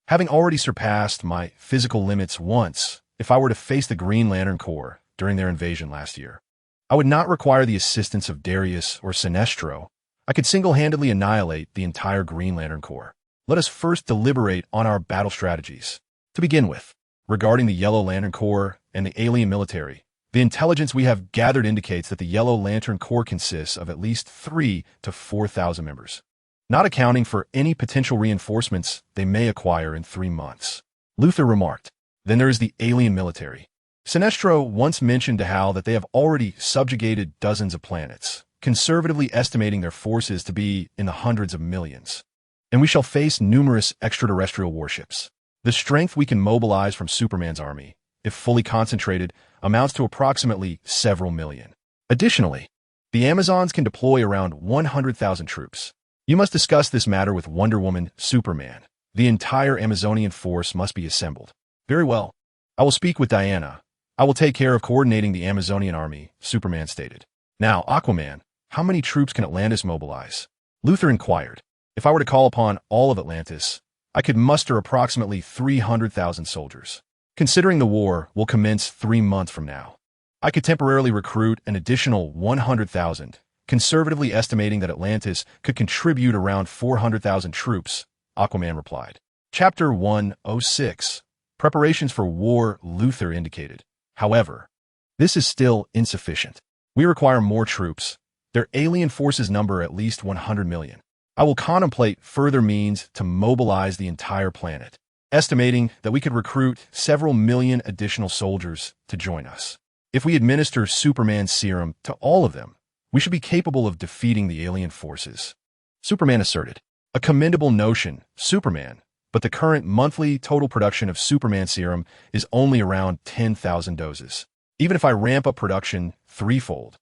Having already surpassed my physical limits once, if I were to face the Green Lantern Corps during their invasion last year, I would not require the assistance of Darius or Sinestro. I could single-handedly annihilate the entire Green Lantern Corps. Let us first deliberate on our battle strategies. To begin with, regarding the Yellow Lantern Corps and the alien military, the intelligence we have gathered indicates that the Yellow Lantern Corps consists of at least 3,000 to 4,000 members, not accounting for any potential reinforcements they may acquire in 3 months. Luthor remarked. Then there is the alien military. Sinestro once mentioned to Hal that they have already subjugated dozens of planets, conservatively estimating their forces to be in the hundreds of millions. And we shall face numerous extraterrestrial warships. The strength we can mobilize from Superman's army if fully concentrated, amounts to approximately several million. Additionally, the Amazons can deploy around 100,000 troops. You must discuss this matter with Wonder Woman, Superman. The entire Amazonian force must be assembled. Very well. I will speak with Diana. I will take care of coordinating the Amazonian army, Superman stated. Now, Aquaman, how many troops can Atlantis mobilize? Luthor inquired. If I were to call upon all of Atlantis, I could muster approximately 300,000 soldiers. Considering the war will commence 3 months from now, I could temporarily recruit an additional 100,000, conservatively estimating that Atlantis could contribute around 400,000 troops, Aquaman replied. Chapter 106. Preparations for War, Luthor indicated. However, this is still insufficient. We require more troops. Their alien forces number at least 100 million. I will contemplate further means to mobilize the entire planet, estimating that we could recruit several million additional soldiers to join us. If we administer Superman's serum to all of them, we should be capable of defeating the alien forces. Superman asserted. A commendable notion, Superman, but the current monthly total production of Superman serum is only around 10,000 doses. Even if I ramp up production threefold,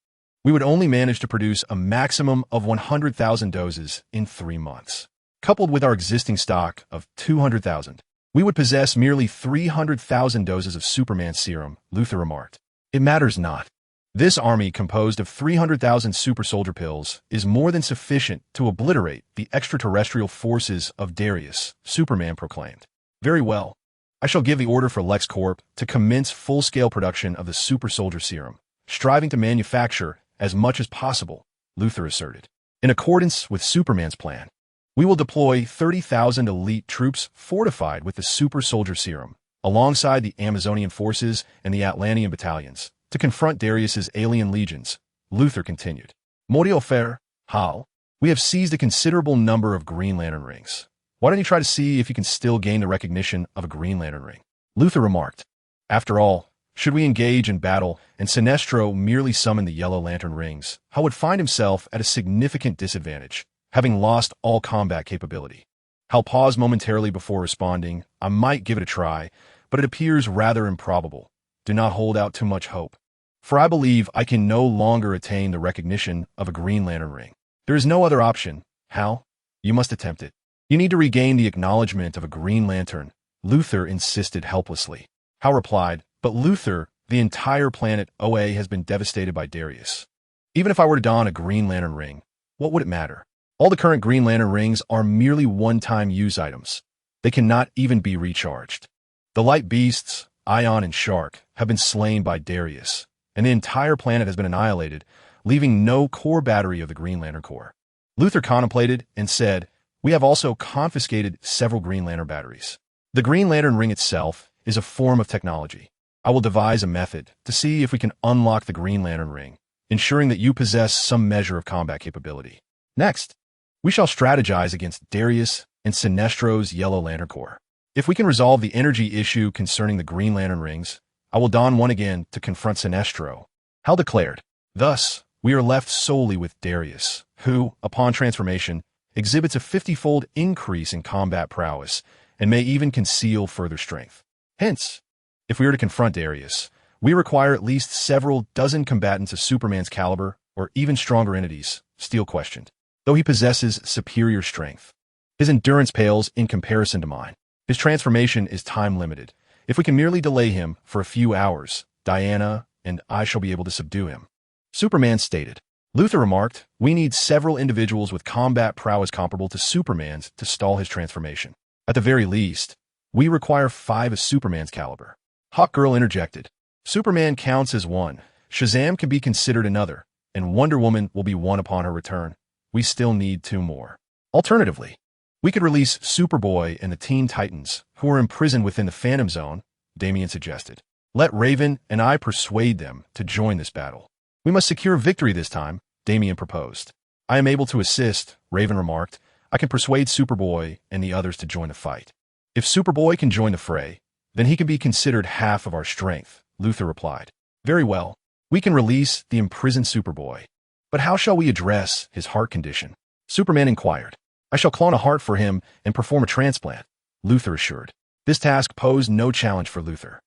we would only manage to produce a maximum of 100,000 doses in 3 months. Coupled with our existing stock of 200,000, we would possess merely 300,000 doses of Superman serum, Luthor remarked. It matters not. This army, composed of 300,000 super soldier pills, is more than sufficient to obliterate the extraterrestrial forces of Darius, Superman proclaimed. Very well. I shall give the order for LexCorp to commence full-scale production of the super soldier serum, striving to manufacture as much as possible, Luthor asserted. In accordance with Superman's plan, we will deploy 30,000 elite troops fortified with the super soldier serum, alongside the Amazonian forces and the Atlantean battalions, to confront Darius's alien legions, Luthor continued. Moriel Fair, Hal, we have seized a considerable number of Green Lantern rings. Why don't you try to see if you can still gain the recognition of a Green Lantern ring? Luthor remarked. After all, should we engage in battle and Sinestro merely summon the Yellow Lantern rings, Hal would find himself at a significant disadvantage, having lost all combat capability. Hal paused momentarily before responding. I might give it a try, but it appears rather improbable. Do not hold out too much hope, for I believe I can no longer attain the recognition of a Green Lantern ring. There is no other option, Hal. You must attempt it. You need to regain the acknowledgement of a Green Lantern, Luthor insisted helplessly. Hal replied, but Luthor, the entire planet OA has been devastated by Darius. Even if I were to don a Green Lantern ring, what would it matter? All the current Green Lantern rings are merely one-time use items. They cannot even be recharged. The light beasts, Ion and Shark, have been slain by Darius, and the entire planet has been annihilated, leaving no core battery of the Green Lantern Corps. Luthor contemplated and said, we have also confiscated several Green Lantern batteries. The Green Lantern ring itself is a form of technology. I will devise a method to see if we can unlock the Green Lantern ring, ensuring that you possess some measure of combat capability. Next, we shall strategize against Darius and Sinestro's Yellow Lantern Corps. If we can resolve the energy issue concerning the Green Lantern rings, I will don one again to confront Sinestro, Hal declared. Thus, we are left solely with Darius, who, upon transformation, exhibits a 50-fold increase in combat prowess and may even conceal further strength. Hence, if we are to confront Darius, we require at least several dozen combatants of Superman's caliber or even stronger entities, Steel questioned. Though he possesses superior strength, his endurance pales in comparison to mine. His transformation is time-limited. If we can merely delay him for a few hours, Diana and I shall be able to subdue him. Superman stated. Luthor remarked, we need several individuals with combat prowess comparable to Superman's to stall his transformation. At the very least, we require 5 of Superman's caliber. Hawkgirl interjected. Superman counts as one, Shazam can be considered another, and Wonder Woman will be one upon her return. We still need 2 more. Alternatively, we could release Superboy and the Teen Titans, who are imprisoned within the Phantom Zone, Damian suggested. Let Raven and I persuade them to join this battle. We must secure victory this time, Damian proposed. I am able to assist, Raven remarked. I can persuade Superboy and the others to join the fight. If Superboy can join the fray, then he can be considered half of our strength, Luthor replied. Very well. We can release the imprisoned Superboy. But how shall we address his heart condition? Superman inquired. I shall clone a heart for him and perform a transplant, Luthor assured. This task posed no challenge for Luthor.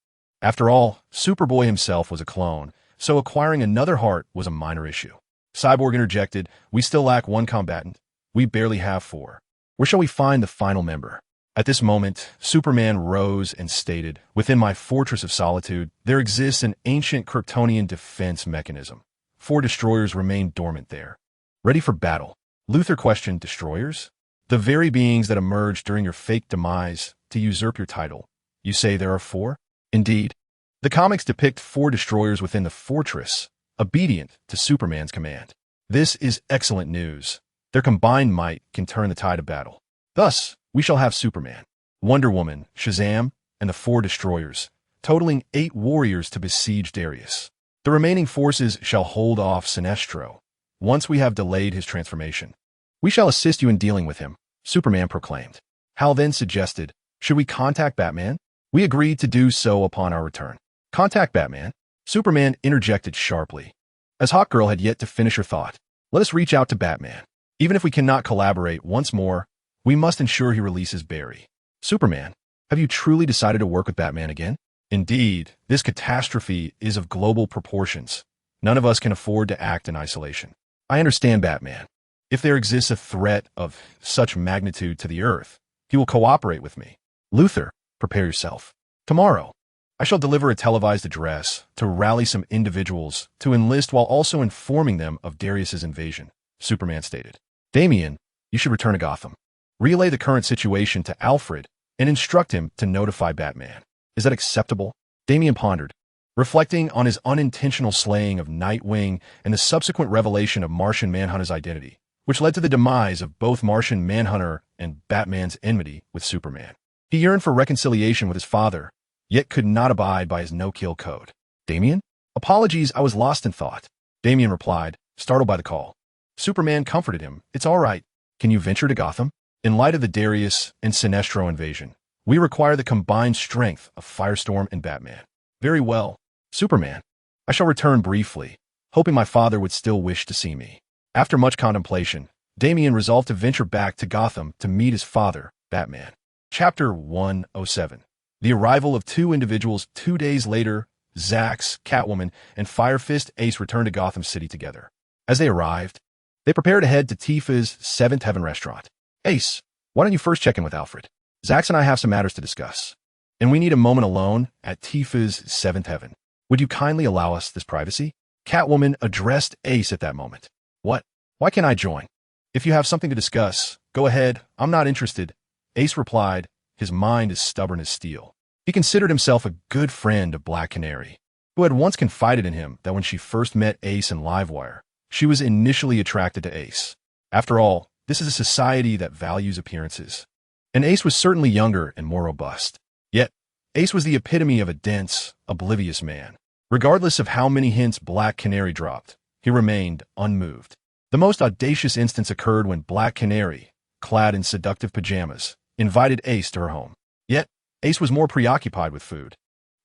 After all, Superboy himself was a clone, so acquiring another heart was a minor issue. Cyborg interjected, "We still lack one combatant. We barely have four. Where shall we find the final member?" At this moment, Superman rose and stated, "Within my fortress of solitude, there exists an ancient Kryptonian defense mechanism. 4 destroyers remain dormant there. Ready for battle." Luthor questioned, "Destroyers? The very beings that emerged during your fake demise to usurp your title. You say there are 4? Indeed. The comics depict 4 destroyers within the fortress, obedient to Superman's command. This is excellent news. Their combined might can turn the tide of battle. Thus, we shall have Superman, Wonder Woman, Shazam, and the 4 destroyers, totaling 8 warriors to besiege Darius. The remaining forces shall hold off Sinestro. Once we have delayed his transformation, we shall assist you in dealing with him," Superman proclaimed. Hal then suggested, "Should we contact Batman?" We agreed to do so upon our return. "Contact Batman?" Superman interjected sharply. As Hawkgirl had yet to finish her thought, "Let us reach out to Batman. Even if we cannot collaborate once more, we must ensure he releases Barry." "Superman, have you truly decided to work with Batman again?" "Indeed, this catastrophe is of global proportions. None of us can afford to act in isolation." "I understand, Batman. If there exists a threat of such magnitude to the Earth, he will cooperate with me." "Luthor, prepare yourself. Tomorrow, I shall deliver a televised address to rally some individuals to enlist while also informing them of Darius's invasion," Superman stated. "Damian, you should return to Gotham. Relay the current situation to Alfred and instruct him to notify Batman. Is that acceptable?" Damian pondered, reflecting on his unintentional slaying of Nightwing and the subsequent revelation of Martian Manhunter's identity, which led to the demise of both Martian Manhunter and Batman's enmity with Superman. He yearned for reconciliation with his father, yet could not abide by his no-kill code. "Damian? Apologies, I was lost in thought," Damian replied, startled by the call. Superman comforted him. "It's all right. Can you venture to Gotham? In light of the Darius and Sinestro invasion, we require the combined strength of Firestorm and Batman." "Very well, Superman. I shall return briefly, hoping my father would still wish to see me." After much contemplation, Damian resolved to venture back to Gotham to meet his father, Batman. Chapter 107. The arrival of 2 individuals 2 days later. Zax, Catwoman, and Firefist Ace returned to Gotham City together. As they arrived, they prepared to head to Tifa's 7th Heaven restaurant. "Ace, why don't you first check in with Alfred? Zax and I have some matters to discuss, and we need a moment alone at Tifa's 7th Heaven. Would you kindly allow us this privacy?" Catwoman addressed Ace at that moment. "What? Why can't I join? If you have something to discuss, go ahead. I'm not interested," Ace replied, his mind as stubborn as steel. He considered himself a good friend of Black Canary, who had once confided in him that when she first met Ace in Livewire, she was initially attracted to Ace. After all, this is a society that values appearances. And Ace was certainly younger and more robust. Yet, Ace was the epitome of a dense, oblivious man. Regardless of how many hints Black Canary dropped, he remained unmoved. The most audacious instance occurred when Black Canary, clad in seductive pajamas, invited Ace to her home. Yet, Ace was more preoccupied with food.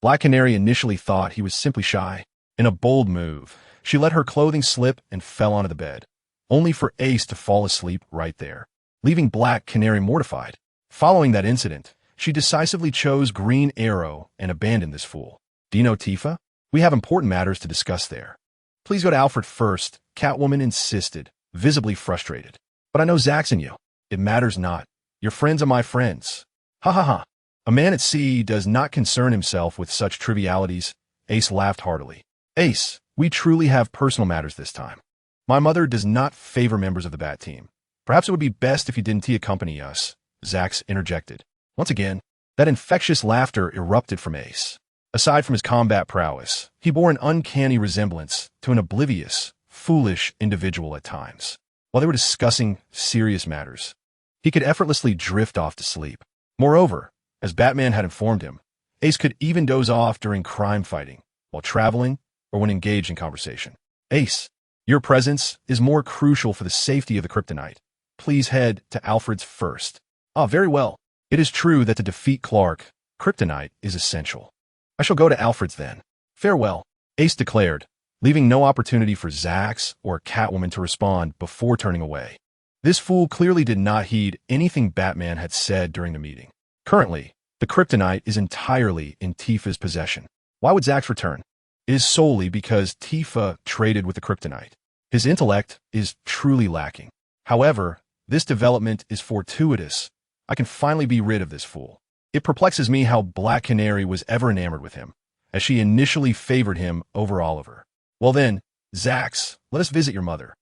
Black Canary initially thought he was simply shy. In a bold move, she let her clothing slip and fell onto the bed, only for Ace to fall asleep right there, leaving Black Canary mortified. Following that incident, she decisively chose Green Arrow and abandoned this fool. "Do you know Tifa? We have important matters to discuss there." "Please go to Alfred first," Catwoman insisted, visibly frustrated. "But I know Zax and you." "It matters not. Your friends are my friends." "Ha ha ha. A man at sea does not concern himself with such trivialities." Ace laughed heartily. "Ace, we truly have personal matters this time. My mother does not favor members of the Bat Team. Perhaps it would be best if you didn't accompany us," Zax interjected. Once again, that infectious laughter erupted from Ace. Aside from his combat prowess, he bore an uncanny resemblance to an oblivious, foolish individual at times. While they were discussing serious matters, he could effortlessly drift off to sleep. Moreover, as Batman had informed him, Ace could even doze off during crime fighting, while traveling, or when engaged in conversation. "Ace, your presence is more crucial for the safety of the Kryptonite. Please head to Alfred's first." "Ah, very well. It is true that to defeat Clark, Kryptonite is essential. I shall go to Alfred's then. Farewell," Ace declared, leaving no opportunity for Zax or Catwoman to respond before turning away. This fool clearly did not heed anything Batman had said during the meeting. Currently, the Kryptonite is entirely in Tifa's possession. Why would Zax return? It is solely because Tifa traded with the kryptonite. His intellect is truly lacking. However, this development is fortuitous. I can finally be rid of this fool. It perplexes me how Black Canary was ever enamored with him, as she initially favored him over Oliver. Well then, Zax, let us visit your mother.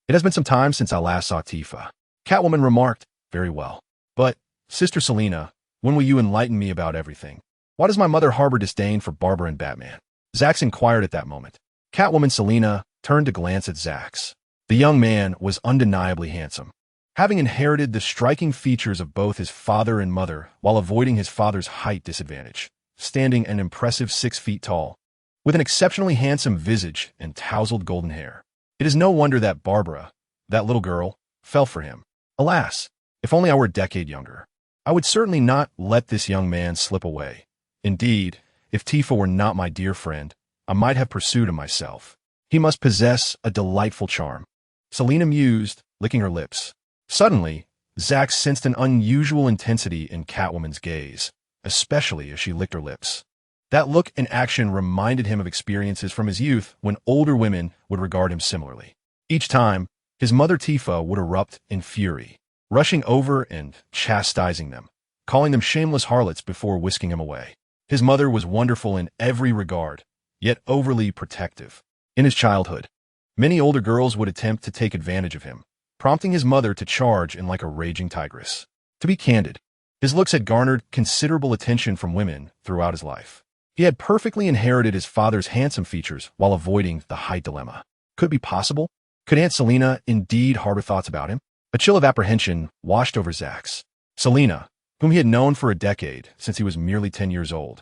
It has been some time since I last saw Tifa. Catwoman remarked, very well. But, Sister Selina, when will you enlighten me about everything? Why does my mother harbor disdain for Barbara and Batman? Zax inquired at that moment. Catwoman Selina turned to glance at Zax. The young man was undeniably handsome. Having inherited the striking features of both his father and mother while avoiding his father's height disadvantage, standing an impressive 6 feet tall, with an exceptionally handsome visage and tousled golden hair. It is no wonder that Barbara, that little girl, fell for him. Alas, if only I were a decade younger. I would certainly not let this young man slip away. Indeed, if Tifa were not my dear friend, I might have pursued him myself. He must possess a delightful charm. Selina mused, licking her lips. Suddenly, Zax sensed an unusual intensity in Catwoman's gaze, especially as she licked her lips. That look and action reminded him of experiences from his youth when older women would regard him similarly. Each time, his mother Tifa would erupt in fury, rushing over and chastising them, calling them shameless harlots before whisking him away. His mother was wonderful in every regard, yet overly protective. In his childhood, many older girls would attempt to take advantage of him, prompting his mother to charge in like a raging tigress. To be candid, his looks had garnered considerable attention from women throughout his life. He had perfectly inherited his father's handsome features while avoiding the height dilemma. Could it be possible? Could Aunt Selina indeed harbor thoughts about him? A chill of apprehension washed over Zax. Selina, whom he had known for a decade since he was merely 10 years old,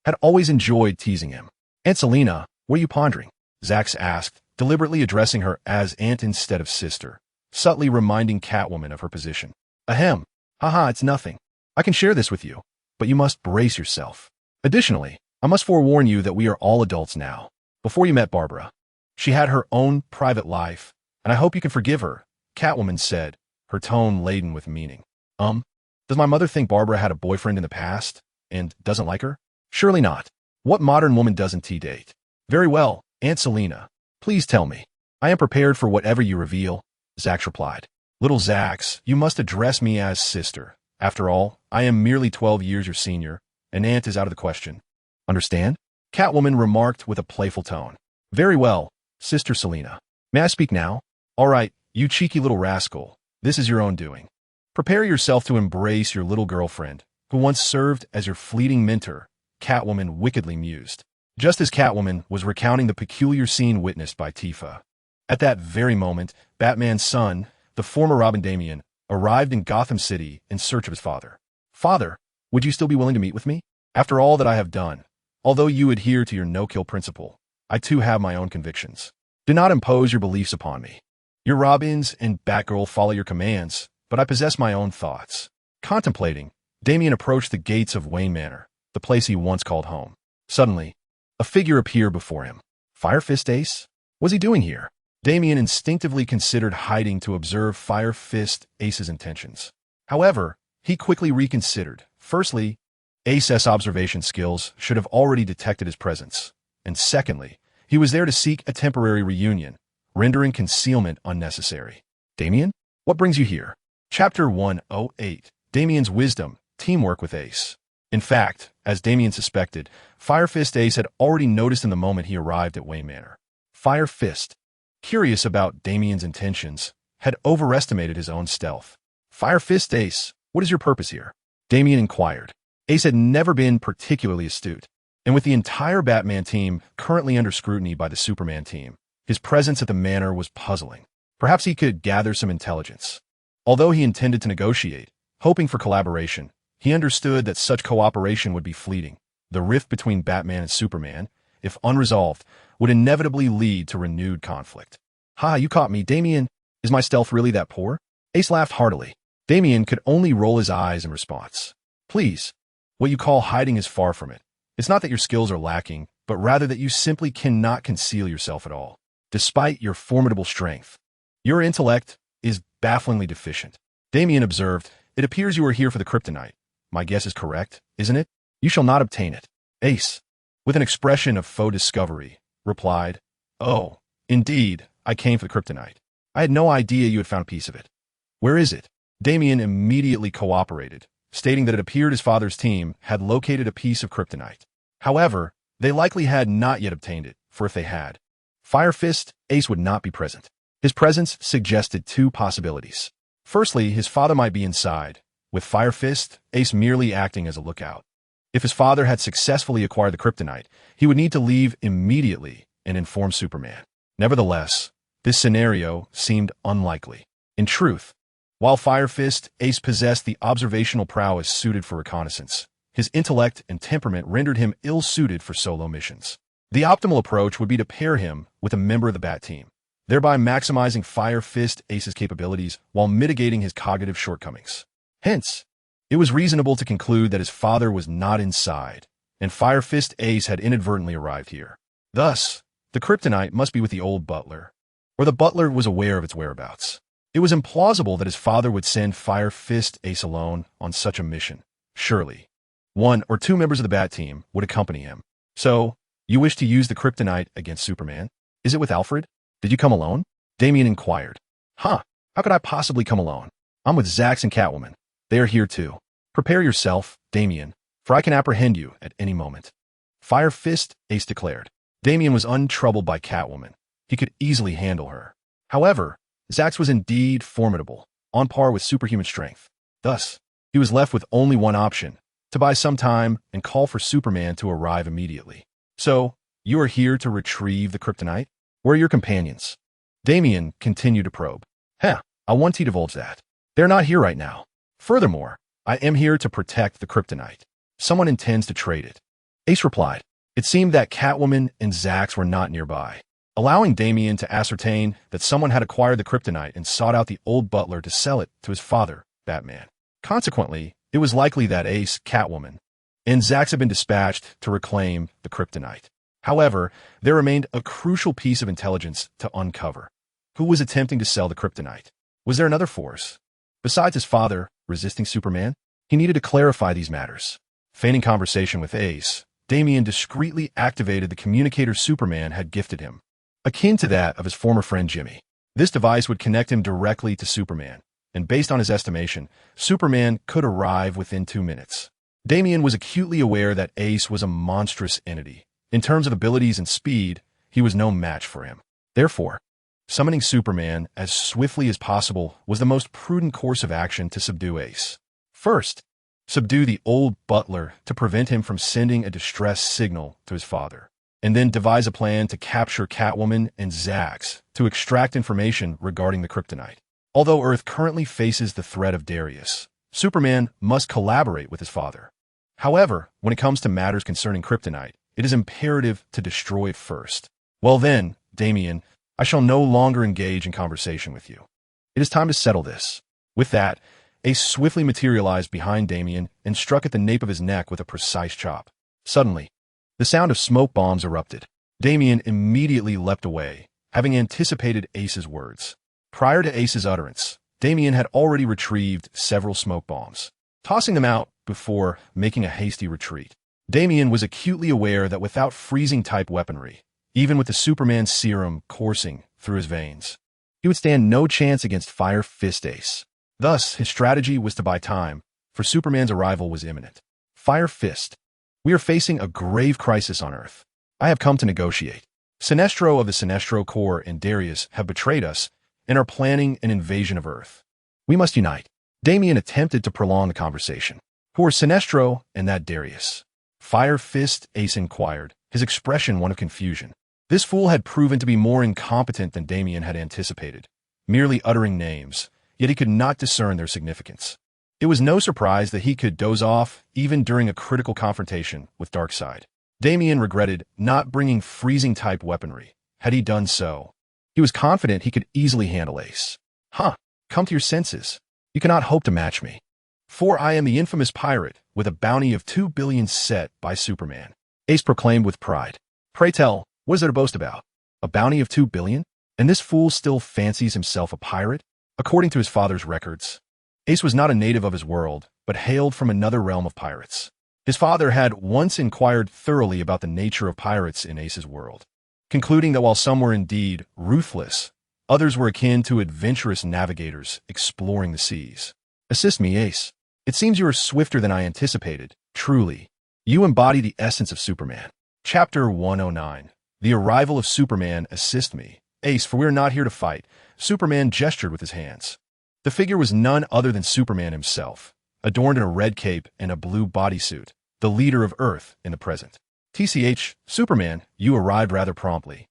had always enjoyed teasing him. Aunt Selina, what are you pondering? Zax asked, deliberately addressing her as aunt instead of sister, subtly reminding Catwoman of her position. Ahem. Haha, it's nothing. I can share this with you, but you must brace yourself. Additionally, I must forewarn you that we are all adults now. Before you met Barbara, she had her own private life, and I hope you can forgive her, Catwoman said, her tone laden with meaning. Does my mother think Barbara had a boyfriend in the past and doesn't like her? Surely not. What modern woman doesn't date? Very well, Aunt Selina. Please tell me. I am prepared for whatever you reveal, Zax replied. Little Zax, you must address me as sister. After all, I am merely 12 years your senior, and aunt is out of the question. Understand? Catwoman remarked with a playful tone. Very well, Sister Selina. May I speak now? All right, you cheeky little rascal. This is your own doing. Prepare yourself to embrace your little girlfriend, who once served as your fleeting mentor, Catwoman wickedly mused, just as Catwoman was recounting the peculiar scene witnessed by Tifa. At that very moment, Batman's son, the former Robin Damian, arrived in Gotham City in search of his father. Father, would you still be willing to meet with me? After all that I have done, although you adhere to your no-kill principle, I too have my own convictions. Do not impose your beliefs upon me. Your Robins and Batgirl follow your commands, but I possess my own thoughts. Contemplating, Damian approached the gates of Wayne Manor, the place he once called home. Suddenly, a figure appeared before him. Fire Fist Ace? What was he doing here? Damian instinctively considered hiding to observe Fire Fist Ace's intentions. However, he quickly reconsidered. Firstly, Ace's observation skills should have already detected his presence. And secondly, he was there to seek a temporary reunion, rendering concealment unnecessary. Damian, what brings you here? Chapter 108. Damian's Wisdom, Teamwork with Ace. In fact, as Damian suspected, Fire Fist Ace had already noticed in the moment he arrived at Wayne Manor. Fire Fist, curious about Damian's intentions, had overestimated his own stealth. Fire Fist Ace, what is your purpose here? Damian inquired. Ace had never been particularly astute, and with the entire Batman team currently under scrutiny by the Superman team, his presence at the manor was puzzling. Perhaps he could gather some intelligence. Although he intended to negotiate, hoping for collaboration, he understood that such cooperation would be fleeting. The rift between Batman and Superman, if unresolved, would inevitably lead to renewed conflict. Ha, you caught me, Damian. Is my stealth really that poor? Ace laughed heartily. Damian could only roll his eyes in response. Please, what you call hiding is far from it. It's not that your skills are lacking, but rather that you simply cannot conceal yourself at all. Despite your formidable strength, your intellect is bafflingly deficient. Damian observed, it appears you are here for the kryptonite. My guess is correct, isn't it? You shall not obtain it. Ace, with an expression of faux discovery, replied, "Oh, indeed, I came for the kryptonite. I had no idea you had found a piece of it. Where is it?" Damien immediately cooperated, stating that it appeared his father's team had located a piece of kryptonite. However, they likely had not yet obtained it, for if they had, Fire Fist Ace would not be present. His presence suggested two possibilities. Firstly, his father might be inside, with Fire Fist Ace merely acting as a lookout. If his father had successfully acquired the kryptonite, he would need to leave immediately and inform Superman. Nevertheless, this scenario seemed unlikely. In truth, while Fire Fist Ace possessed the observational prowess suited for reconnaissance, his intellect and temperament rendered him ill-suited for solo missions. The optimal approach would be to pair him with a member of the Bat Team, thereby maximizing Fire Fist Ace's capabilities while mitigating his cognitive shortcomings. Hence, it was reasonable to conclude that his father was not inside, and Fire Fist Ace had inadvertently arrived here. Thus, the kryptonite must be with the old butler, or the butler was aware of its whereabouts. It was implausible that his father would send Fire Fist Ace alone on such a mission. Surely, one or two members of the Bat Team would accompany him. So, you wish to use the kryptonite against Superman? Is it with Alfred? Did you come alone? Damien inquired. How could I possibly come alone? I'm with Zax and Catwoman. They are here too. Prepare yourself, Damien, for I can apprehend you at any moment. Fire Fist Ace declared. Damien was untroubled by Catwoman. He could easily handle her. However, Zax was indeed formidable, on par with superhuman strength. Thus, he was left with only one option, to buy some time and call for Superman to arrive immediately. So, you are here to retrieve the kryptonite? Where are your companions? Damien continued to probe. I want to divulge that. They're not here right now. Furthermore, I am here to protect the kryptonite. Someone intends to trade it. Ace replied. It seemed that Catwoman and Zax were not nearby, allowing Damien to ascertain that someone had acquired the kryptonite and sought out the old butler to sell it to his father, Batman. Consequently, it was likely that Ace, Catwoman, and Zax had been dispatched to reclaim the kryptonite. However, there remained a crucial piece of intelligence to uncover. Who was attempting to sell the kryptonite? Was there another force? Besides his father resisting Superman, he needed to clarify these matters. Feigning conversation with Ace, Damien discreetly activated the communicator Superman had gifted him, akin to that of his former friend Jimmy. This device would connect him directly to Superman, and based on his estimation, Superman could arrive within 2 minutes. Damien was acutely aware that Ace was a monstrous entity. In terms of abilities and speed, he was no match for him. Therefore, summoning Superman as swiftly as possible was the most prudent course of action to subdue Ace. First, subdue the old butler to prevent him from sending a distress signal to his father, and then devise a plan to capture Catwoman and Zax to extract information regarding the kryptonite. Although Earth currently faces the threat of Darius, Superman must collaborate with his father. However, when it comes to matters concerning kryptonite, it is imperative to destroy it first. Well then, Damien, I shall no longer engage in conversation with you. It is time to settle this. With that, Ace swiftly materialized behind Damien and struck at the nape of his neck with a precise chop. Suddenly, the sound of smoke bombs erupted. Damien immediately leapt away, having anticipated Ace's words. Prior to Ace's utterance, Damien had already retrieved several smoke bombs, tossing them out before making a hasty retreat. Damien was acutely aware that without freezing-type weaponry, even with the Superman serum coursing through his veins, he would stand no chance against Fire Fist Ace. Thus, his strategy was to buy time, for Superman's arrival was imminent. Fire Fist, we are facing a grave crisis on Earth. I have come to negotiate. Sinestro of the Sinestro Corps and Darius have betrayed us and are planning an invasion of Earth. We must unite. Damien attempted to prolong the conversation. Who are Sinestro and that Darius? Fire Fist Ace inquired, his expression one of confusion. This fool had proven to be more incompetent than Damien had anticipated, merely uttering names, yet he could not discern their significance. It was no surprise that he could doze off even during a critical confrontation with Darkseid. Damien regretted not bringing freezing-type weaponry. Had he done so, he was confident he could easily handle Ace. Come to your senses. You cannot hope to match me. For I am the infamous pirate with a bounty of 2 billion set by Superman. Ace proclaimed with pride. Pray tell, what is there to boast about? A bounty of 2 billion? And this fool still fancies himself a pirate? According to his father's records, Ace was not a native of his world, but hailed from another realm of pirates. His father had once inquired thoroughly about the nature of pirates in Ace's world, concluding that while some were indeed ruthless, others were akin to adventurous navigators exploring the seas. Assist me, Ace. It seems you are swifter than I anticipated. Truly, you embody the essence of Superman. Chapter 109. The arrival of Superman. Assist me, Ace, for we are not here to fight. Superman gestured with his hands. The figure was none other than Superman himself, adorned in a red cape and a blue bodysuit, the leader of Earth in the present. TCH, Superman, you arrived rather promptly,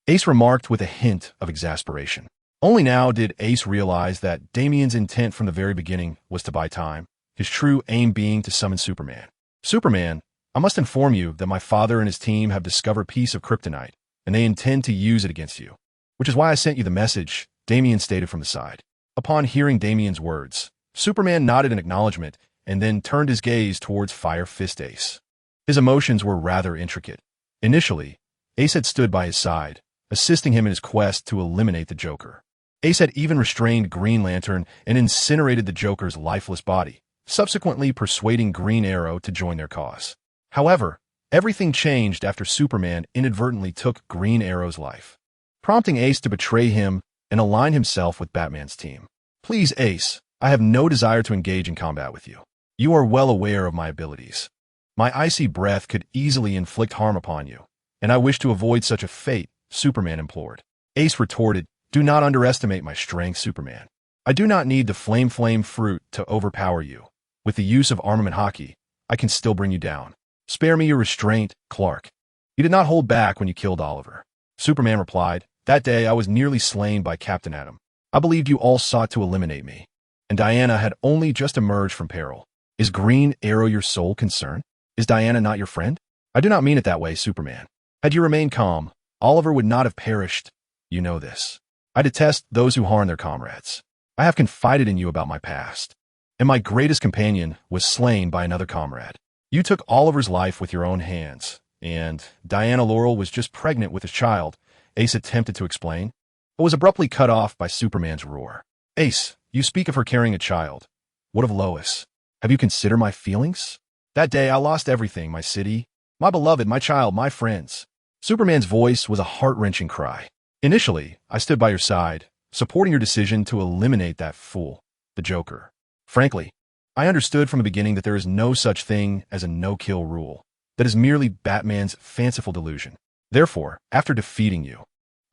Ace remarked with a hint of exasperation. Only now did Ace realize that Damian's intent from the very beginning was to buy time, his true aim being to summon Superman. Superman, I must inform you that my father and his team have discovered a piece of kryptonite, and they intend to use it against you, which is why I sent you the message, Damian stated from the side. Upon hearing Damian's words, Superman nodded in acknowledgement and then turned his gaze towards Fire Fist Ace. His emotions were rather intricate. Initially, Ace had stood by his side, assisting him in his quest to eliminate the Joker. Ace had even restrained Green Lantern and incinerated the Joker's lifeless body, subsequently persuading Green Arrow to join their cause. However, everything changed after Superman inadvertently took Green Arrow's life, prompting Ace to betray him and align himself with Batman's team. Please, Ace, I have no desire to engage in combat with you. You are well aware of my abilities. My icy breath could easily inflict harm upon you, and I wish to avoid such a fate, Superman implored. Ace retorted, do not underestimate my strength, Superman. I do not need the flame fruit to overpower you. With the use of armament hockey, I can still bring you down. Spare me your restraint, Clark. You did not hold back when you killed Oliver. Superman replied, that day I was nearly slain by Captain Atom. I believed you all sought to eliminate me, and Diana had only just emerged from peril. Is Green Arrow your sole concern? Is Diana not your friend? I do not mean it that way, Superman. Had you remained calm, Oliver would not have perished. You know this. I detest those who harm their comrades. I have confided in you about my past, and my greatest companion was slain by another comrade. You took Oliver's life with your own hands, and Diana Laurel was just pregnant with his child, Ace attempted to explain, but was abruptly cut off by Superman's roar. Ace, you speak of her carrying a child. What of Lois? Have you considered my feelings? That day I lost everything, my city, my beloved, my child, my friends. Superman's voice was a heart-wrenching cry. Initially, I stood by your side, supporting your decision to eliminate that fool, the Joker. Frankly, I understood from the beginning that there is no such thing as a no-kill rule. That is merely Batman's fanciful delusion. Therefore, after defeating you,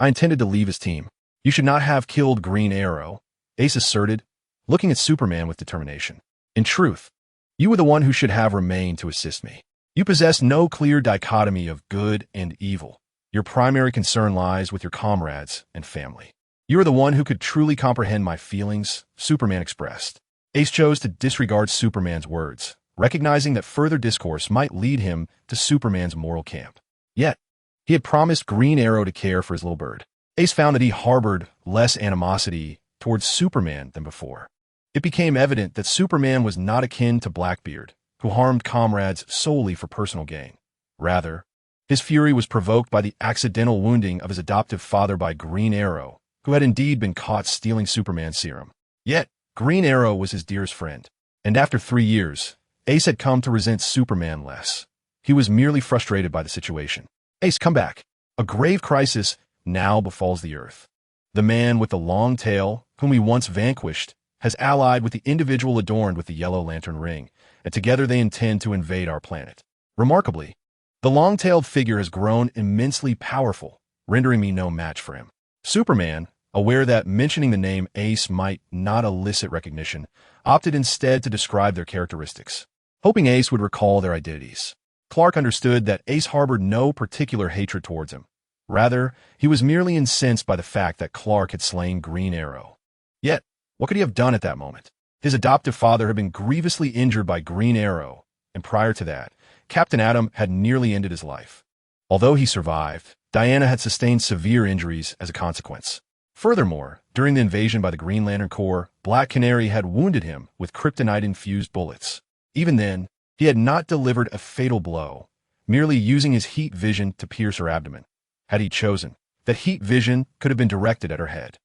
I intended to leave his team. You should not have killed Green Arrow, Ace asserted, looking at Superman with determination. In truth, you were the one who should have remained to assist me. You possess no clear dichotomy of good and evil. Your primary concern lies with your comrades and family. You are the one who could truly comprehend my feelings, Superman expressed. Ace chose to disregard Superman's words, recognizing that further discourse might lead him to Superman's moral camp. Yet, he had promised Green Arrow to care for his little bird. Ace found that he harbored less animosity towards Superman than before. It became evident that Superman was not akin to Blackbeard, who harmed comrades solely for personal gain. Rather, his fury was provoked by the accidental wounding of his adoptive father by Green Arrow, who had indeed been caught stealing Superman's serum. Yet, Green Arrow was his dearest friend, and after 3 years, Ace had come to resent Superman less. He was merely frustrated by the situation. Ace, come back. A grave crisis now befalls the Earth. The man with the long tail, whom we once vanquished, has allied with the individual adorned with the Yellow Lantern ring, and together they intend to invade our planet. Remarkably, the long-tailed figure has grown immensely powerful, rendering me no match for him. Superman, aware that mentioning the name Ace might not elicit recognition, opted instead to describe their characteristics, hoping Ace would recall their identities. Clark understood that Ace harbored no particular hatred towards him. Rather, he was merely incensed by the fact that Clark had slain Green Arrow. Yet, what could he have done at that moment? His adoptive father had been grievously injured by Green Arrow, and prior to that, Captain Atom had nearly ended his life. Although he survived, Diana had sustained severe injuries as a consequence. Furthermore, during the invasion by the Green Lantern Corps, Black Canary had wounded him with kryptonite-infused bullets. Even then, he had not delivered a fatal blow, merely using his heat vision to pierce her abdomen. Had he chosen, that heat vision could have been directed at her head.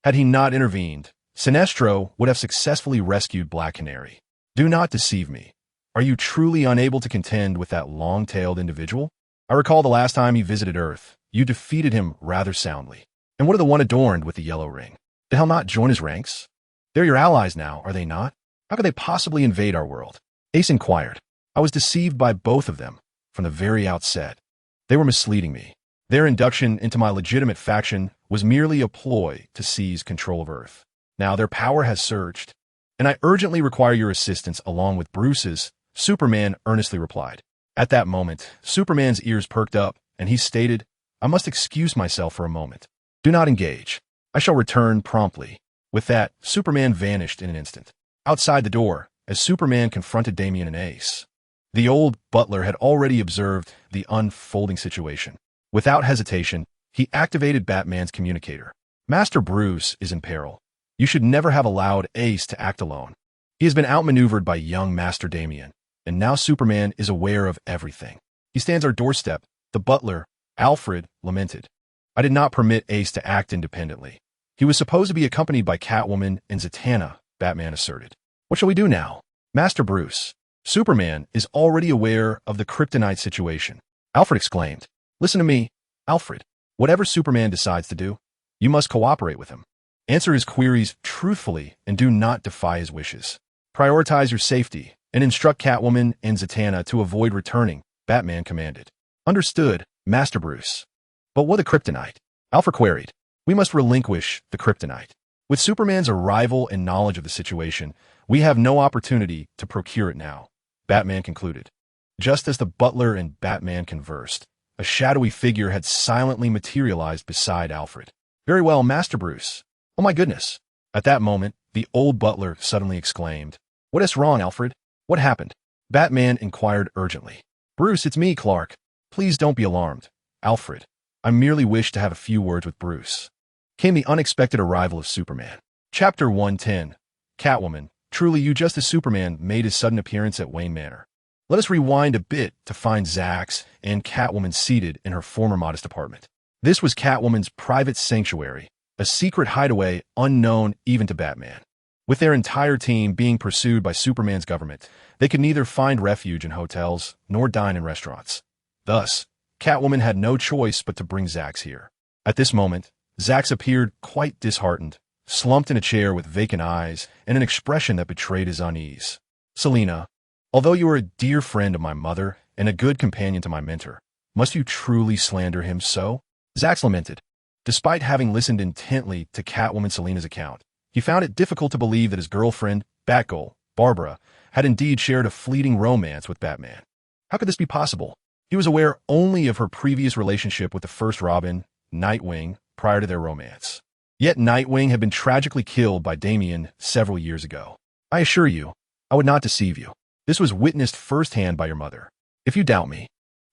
Had he not intervened, Sinestro would have successfully rescued Black Canary. Do not deceive me. Are you truly unable to contend with that long-tailed individual? I recall the last time he visited Earth, you defeated him rather soundly. And what of the one adorned with the yellow ring? Did hell not join his ranks? They're your allies now, are they not? How could they possibly invade our world? Ace inquired. I was deceived by both of them from the very outset. They were misleading me. Their induction into my legitimate faction was merely a ploy to seize control of Earth. Now their power has surged, and I urgently require your assistance along with Bruce's, Superman earnestly replied. At that moment, Superman's ears perked up, and he stated, I must excuse myself for a moment. Do not engage. I shall return promptly. With that, Superman vanished in an instant. Outside the door, as Superman confronted Damian and Ace, the old butler had already observed the unfolding situation. Without hesitation, he activated Batman's communicator. Master Bruce is in peril. You should never have allowed Ace to act alone. He has been outmaneuvered by young Master Damian, and now Superman is aware of everything. He stands our doorstep, the butler, Alfred, lamented. I did not permit Ace to act independently. He was supposed to be accompanied by Catwoman and Zatanna, Batman asserted. What shall we do now? Master Bruce, Superman is already aware of the kryptonite situation. Alfred exclaimed. Listen to me, Alfred. Whatever Superman decides to do, you must cooperate with him. Answer his queries truthfully and do not defy his wishes. Prioritize your safety and instruct Catwoman and Zatanna to avoid returning, Batman commanded. Understood, Master Bruce. But what the kryptonite? Alfred queried. We must relinquish the kryptonite. With Superman's arrival and knowledge of the situation, we have no opportunity to procure it now, Batman concluded. Just as the butler and Batman conversed, a shadowy figure had silently materialized beside Alfred. Very well, Master Bruce. Oh my goodness. At that moment, the old butler suddenly exclaimed, What is wrong, Alfred? What happened? Batman inquired urgently. Bruce, it's me, Clark. Please don't be alarmed. Alfred, I merely wish to have a few words with Bruce. Came the unexpected arrival of Superman. Chapter 110. Catwoman, truly you just as Superman made his sudden appearance at Wayne Manor. Let us rewind a bit to find Zax and Catwoman seated in her former modest apartment. This was Catwoman's private sanctuary, a secret hideaway unknown even to Batman. With their entire team being pursued by Superman's government, they could neither find refuge in hotels nor dine in restaurants. Thus, Catwoman had no choice but to bring Zax here. At this moment, Zax appeared quite disheartened, slumped in a chair with vacant eyes and an expression that betrayed his unease. Selina, although you are a dear friend of my mother and a good companion to my mentor, must you truly slander him so? Zax lamented. Despite having listened intently to Catwoman Selina's account, he found it difficult to believe that his girlfriend, Batgirl, Barbara, had indeed shared a fleeting romance with Batman. How could this be possible? He was aware only of her previous relationship with the first Robin, Nightwing, prior to their romance. Yet Nightwing had been tragically killed by Damian several years ago. I assure you, I would not deceive you. This was witnessed firsthand by your mother. If you doubt me,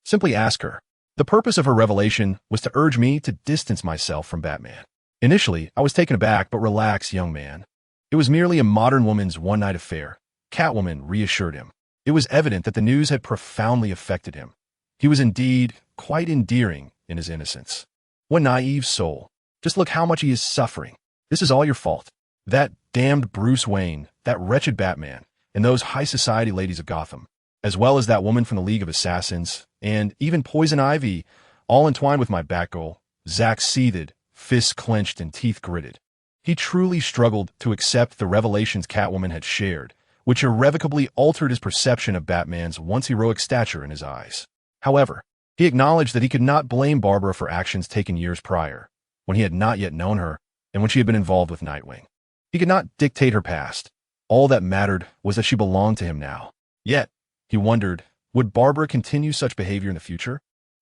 simply ask her. The purpose of her revelation was to urge me to distance myself from Batman. Initially, I was taken aback, but relax, young man. It was merely a modern woman's one-night affair. Catwoman reassured him. It was evident that the news had profoundly affected him. He was indeed quite endearing in his innocence. What naive soul. Just look how much he is suffering. This is all your fault. That damned Bruce Wayne, that wretched Batman, and those high society ladies of Gotham, as well as that woman from the League of Assassins, and even Poison Ivy, all entwined with my Batgirl. Zack seethed, fists clenched and teeth gritted. He truly struggled to accept the revelations Catwoman had shared, which irrevocably altered his perception of Batman's once heroic stature in his eyes. However, he acknowledged that he could not blame Barbara for actions taken years prior, when he had not yet known her and when she had been involved with Nightwing. He could not dictate her past. All that mattered was that she belonged to him now. Yet, he wondered, would Barbara continue such behavior in the future?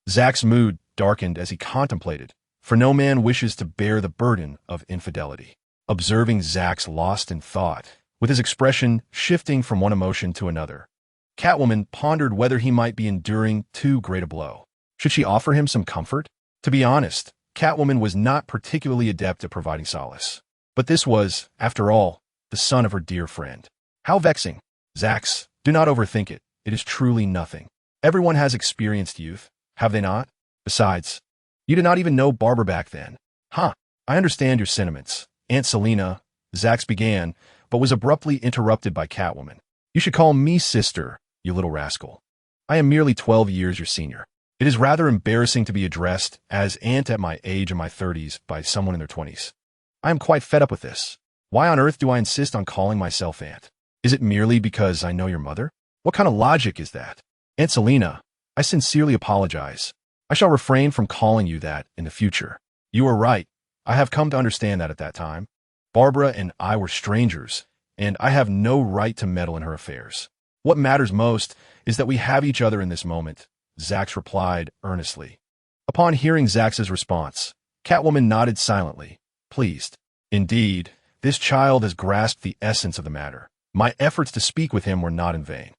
Zack's mood darkened as he contemplated, for no man wishes to bear the burden of infidelity. Observing Zack's lost in thought, with his expression shifting from one emotion to another, Catwoman pondered whether he might be enduring too great a blow. Should she offer him some comfort? To be honest, Catwoman was not particularly adept at providing solace. But this was, after all, the son of her dear friend. How vexing. Zax, do not overthink it. It is truly nothing. Everyone has experienced youth, have they not? Besides, you did not even know Barbara back then. I understand your sentiments. Aunt Selina, Zax began, but was abruptly interrupted by Catwoman. You should call me sister, you little rascal. I am merely 12 years your senior. It is rather embarrassing to be addressed as aunt at my age in my 30s by someone in their 20s. I am quite fed up with this. Why on earth do I insist on calling myself aunt? Is it merely because I know your mother? What kind of logic is that? Aunt Selina, I sincerely apologize. I shall refrain from calling you that in the future. You are right. I have come to understand that at that time. Barbara and I were strangers, and I have no right to meddle in her affairs. What matters most is that we have each other in this moment, Zax replied earnestly. Upon hearing Zax's response, Catwoman nodded silently, pleased. Indeed, this child has grasped the essence of the matter. My efforts to speak with him were not in vain.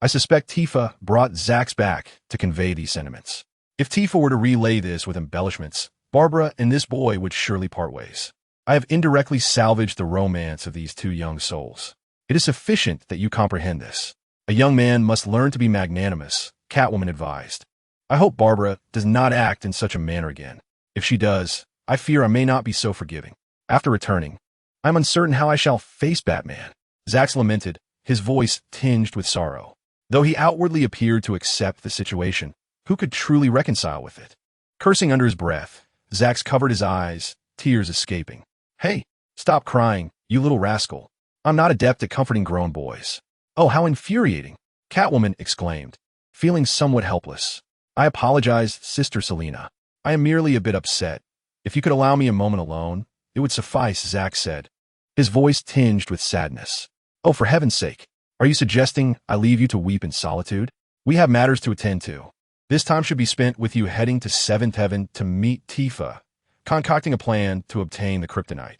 I suspect Tifa brought Zax back to convey these sentiments. If Tifa were to relay this with embellishments, Barbara and this boy would surely part ways. I have indirectly salvaged the romance of these two young souls. It is sufficient that you comprehend this. A young man must learn to be magnanimous, Catwoman advised. I hope Barbara does not act in such a manner again. If she does, I fear I may not be so forgiving. After returning, I am uncertain how I shall face Batman. Zax lamented, his voice tinged with sorrow. Though he outwardly appeared to accept the situation, who could truly reconcile with it? Cursing under his breath, Zax covered his eyes, tears escaping. Hey, stop crying, you little rascal. I'm not adept at comforting grown boys. Oh, how infuriating, Catwoman exclaimed, feeling somewhat helpless. I apologize, Sister Selina. I am merely a bit upset. If you could allow me a moment alone, it would suffice, Zax said, his voice tinged with sadness. Oh, for heaven's sake, are you suggesting I leave you to weep in solitude? We have matters to attend to. This time should be spent with you heading to Seventh Heaven to meet Tifa, concocting a plan to obtain the kryptonite,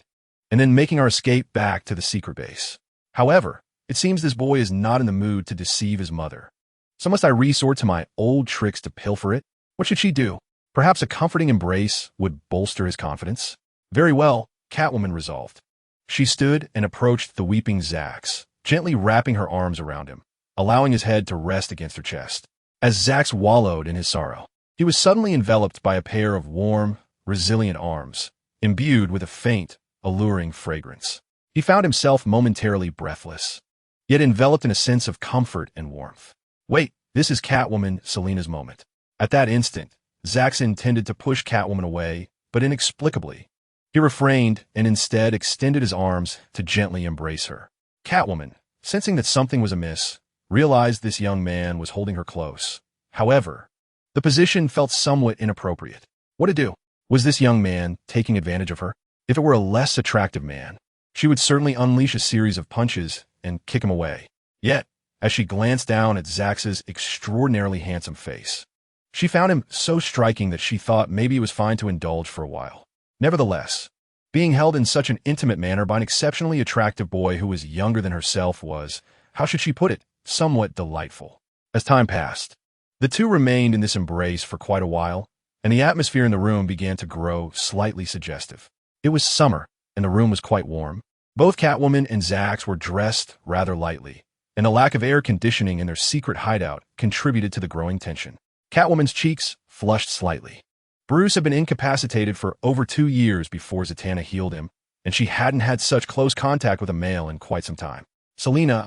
and then making our escape back to the secret base. However, it seems this boy is not in the mood to deceive his mother. So must I resort to my old tricks to pilfer it? What should she do? Perhaps a comforting embrace would bolster his confidence? Very well, Catwoman resolved. She stood and approached the weeping Zax, gently wrapping her arms around him, allowing his head to rest against her chest. As Zax wallowed in his sorrow, he was suddenly enveloped by a pair of warm, resilient arms, imbued with a faint, alluring fragrance. He found himself momentarily breathless, yet enveloped in a sense of comfort and warmth. Wait, this is Catwoman Selina's moment. At that instant, Zax intended to push Catwoman away, but inexplicably, he refrained and instead extended his arms to gently embrace her. Catwoman, sensing that something was amiss, realized this young man was holding her close. However, the position felt somewhat inappropriate. What to do? Was this young man taking advantage of her? If it were a less attractive man, she would certainly unleash a series of punches and kick him away. Yet, as she glanced down at Zax's extraordinarily handsome face, she found him so striking that she thought maybe it was fine to indulge for a while. Nevertheless, being held in such an intimate manner by an exceptionally attractive boy who was younger than herself was, how should she put it, somewhat delightful. As time passed, the two remained in this embrace for quite a while, and the atmosphere in the room began to grow slightly suggestive. It was summer, and the room was quite warm. Both Catwoman and Zax were dressed rather lightly, and the lack of air conditioning in their secret hideout contributed to the growing tension. Catwoman's cheeks flushed slightly. Bruce had been incapacitated for over 2 years before Zatanna healed him, and she hadn't had such close contact with a male in quite some time. Selina,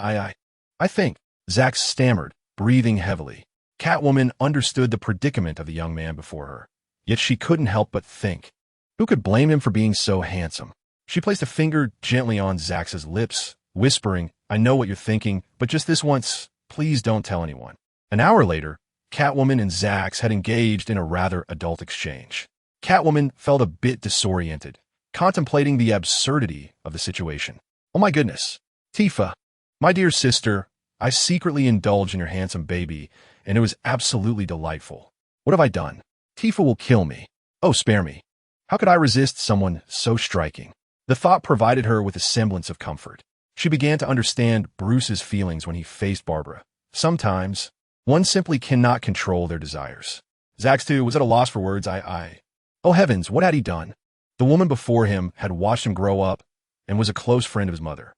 I think, Zax stammered, breathing heavily. Catwoman understood the predicament of the young man before her, yet she couldn't help but think. Who could blame him for being so handsome? She placed a finger gently on Zax's lips, whispering, I know what you're thinking, but just this once, please don't tell anyone. An hour later, Catwoman and Zax had engaged in a rather adult exchange. Catwoman felt a bit disoriented, contemplating the absurdity of the situation. Oh my goodness. Tifa, my dear sister, I secretly indulged in your handsome baby, and it was absolutely delightful. What have I done? Tifa will kill me. Oh, spare me. How could I resist someone so striking? The thought provided her with a semblance of comfort. She began to understand Bruce's feelings when he faced Barbara. Sometimes, one simply cannot control their desires. Zax, too, was at a loss for words. Oh heavens, what had he done? The woman before him had watched him grow up and was a close friend of his mother.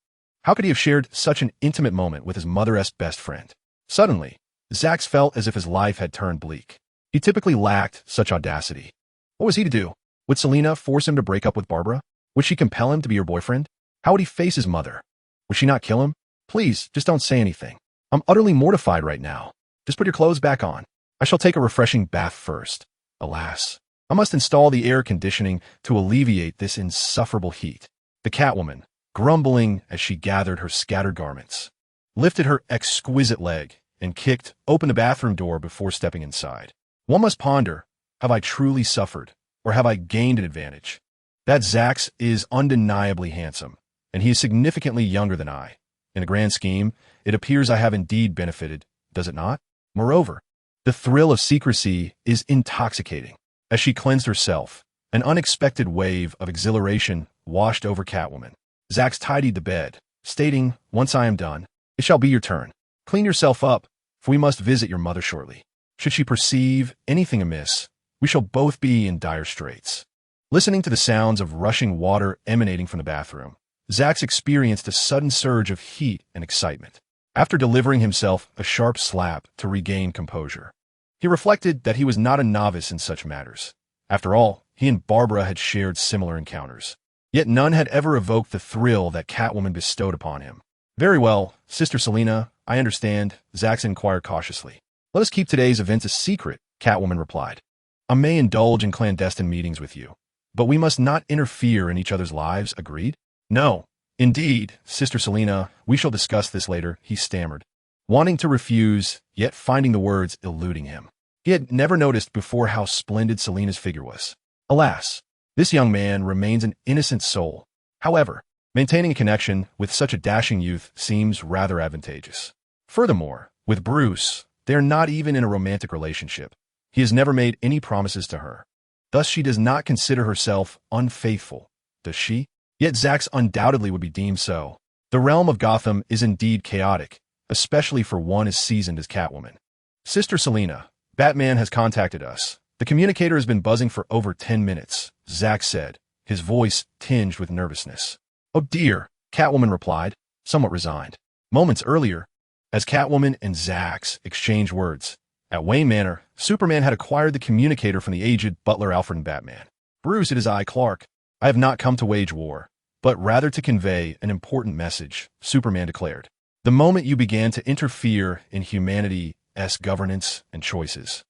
How could he have shared such an intimate moment with his mother's best friend? Suddenly, Zax felt as if his life had turned bleak. He typically lacked such audacity. What was he to do? Would Selina force him to break up with Barbara? Would she compel him to be her boyfriend? How would he face his mother? Would she not kill him? Please, just don't say anything. I'm utterly mortified right now. Just put your clothes back on. I shall take a refreshing bath first. Alas, I must install the air conditioning to alleviate this insufferable heat. The Catwoman, grumbling as she gathered her scattered garments, lifted her exquisite leg and kicked open the bathroom door before stepping inside. One must ponder, have I truly suffered, or have I gained an advantage? That Zax is undeniably handsome, and he is significantly younger than I. In a grand scheme, it appears I have indeed benefited, does it not? Moreover, the thrill of secrecy is intoxicating. As she cleansed herself, an unexpected wave of exhilaration washed over Catwoman. Zax tidied the bed, stating, "Once I am done, it shall be your turn. Clean yourself up, for we must visit your mother shortly. Should she perceive anything amiss, we shall both be in dire straits." Listening to the sounds of rushing water emanating from the bathroom, Zax experienced a sudden surge of heat and excitement. After delivering himself a sharp slap to regain composure, he reflected that he was not a novice in such matters. After all, he and Barbara had shared similar encounters. Yet none had ever evoked the thrill that Catwoman bestowed upon him. "Very well, Sister Selina, I understand," Zax inquired cautiously. "Let us keep today's events a secret," Catwoman replied. "I may indulge in clandestine meetings with you, but we must not interfere in each other's lives, agreed?" "No, indeed, Sister Selina, we shall discuss this later," he stammered, wanting to refuse, yet finding the words eluding him. He had never noticed before how splendid Selina's figure was. Alas, this young man remains an innocent soul. However, maintaining a connection with such a dashing youth seems rather advantageous. Furthermore, with Bruce, they are not even in a romantic relationship. He has never made any promises to her. Thus she does not consider herself unfaithful, does she? Yet Zax undoubtedly would be deemed so. The realm of Gotham is indeed chaotic, especially for one as seasoned as Catwoman. "Sister Selina, Batman has contacted us. The communicator has been buzzing for over 10 minutes, Zax said, his voice tinged with nervousness. "Oh dear," Catwoman replied, somewhat resigned. Moments earlier, as Catwoman and Zax exchanged words, at Wayne Manor, Superman had acquired the communicator from the aged butler Alfred and Batman. "Bruce, it is I, Clark. I have not come to wage war, but rather to convey an important message," Superman declared. "The moment you began to interfere in humanity's governance and choices,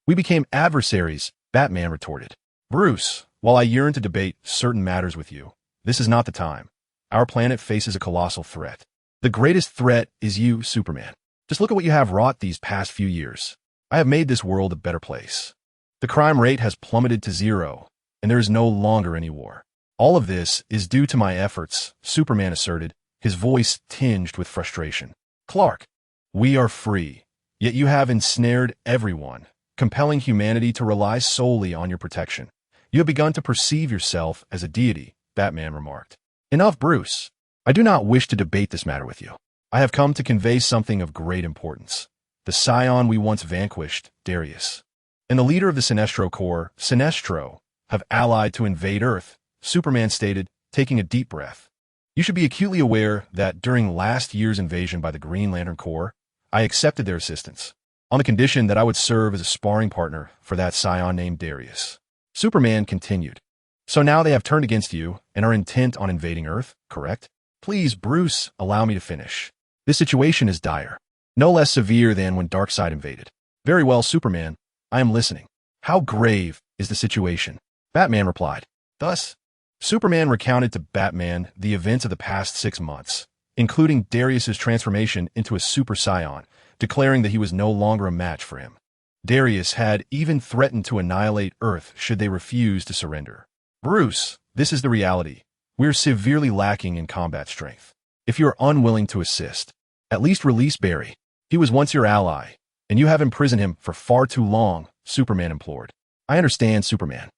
we became adversaries," Batman retorted. "Bruce, while I yearn to debate certain matters with you, this is not the time. Our planet faces a colossal threat. The greatest threat is you, Superman. Just look at what you have wrought these past few years. I have made this world a better place. The crime rate has plummeted to zero, and there is no longer any war. All of this is due to my efforts," Superman asserted, his voice tinged with frustration. "Clark, we are free, yet you have ensnared everyone, compelling humanity to rely solely on your protection. You have begun to perceive yourself as a deity," Batman remarked. "Enough, Bruce. I do not wish to debate this matter with you. I have come to convey something of great importance. The scion we once vanquished, Darius, and the leader of the Sinestro Corps, Sinestro, have allied to invade Earth," Superman stated, taking a deep breath. "You should be acutely aware that during last year's invasion by the Green Lantern Corps, I accepted their assistance, on the condition that I would serve as a sparring partner for that scion named Darius." Superman continued. "So now they have turned against you and are intent on invading Earth, correct? Please, Bruce, allow me to finish. This situation is dire, no less severe than when Darkseid invaded." "Very well, Superman. I am listening. How grave is the situation?" Batman replied. Thus, Superman recounted to Batman the events of the past 6 months, including Darius's transformation into a super scion, declaring that he was no longer a match for him. Darius had even threatened to annihilate Earth should they refuse to surrender. "Bruce, this is the reality. We are severely lacking in combat strength. If you are unwilling to assist, at least release Barry. He was once your ally, and you have imprisoned him for far too long," Superman implored. "I understand, Superman.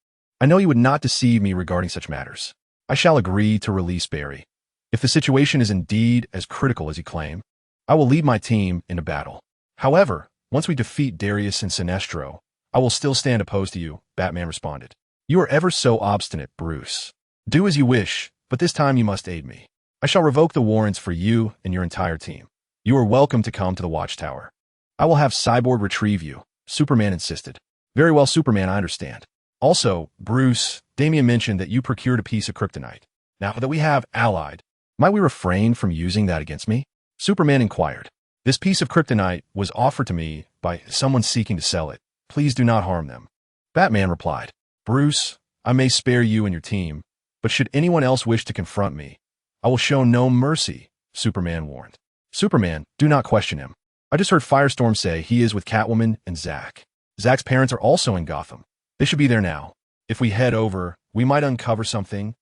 I know you would not deceive me regarding such matters. I shall agree to release Barry. If the situation is indeed as critical as you claim, I will lead my team into battle. However, once we defeat Darius and Sinestro, I will still stand opposed to you," Batman responded. "You are ever so obstinate, Bruce. Do as you wish, but this time you must aid me. I shall revoke the warrants for you and your entire team. You are welcome to come to the Watchtower. I will have Cyborg retrieve you," Superman insisted. "Very well, Superman, I understand. Also, Bruce, Damian mentioned that you procured a piece of kryptonite. Now that we have allied, might we refrain from using that against me?" Superman inquired. This piece of kryptonite was offered to me by someone seeking to sell it. Please do not harm them. Batman replied, Bruce, I may spare you and your team, but should anyone else wish to confront me, I will show no mercy, Superman warned. Superman, do not question him. I just heard Firestorm say he is with Catwoman and Zack. Zack's parents are also in Gotham. They should be there now. If we head over, we might uncover something,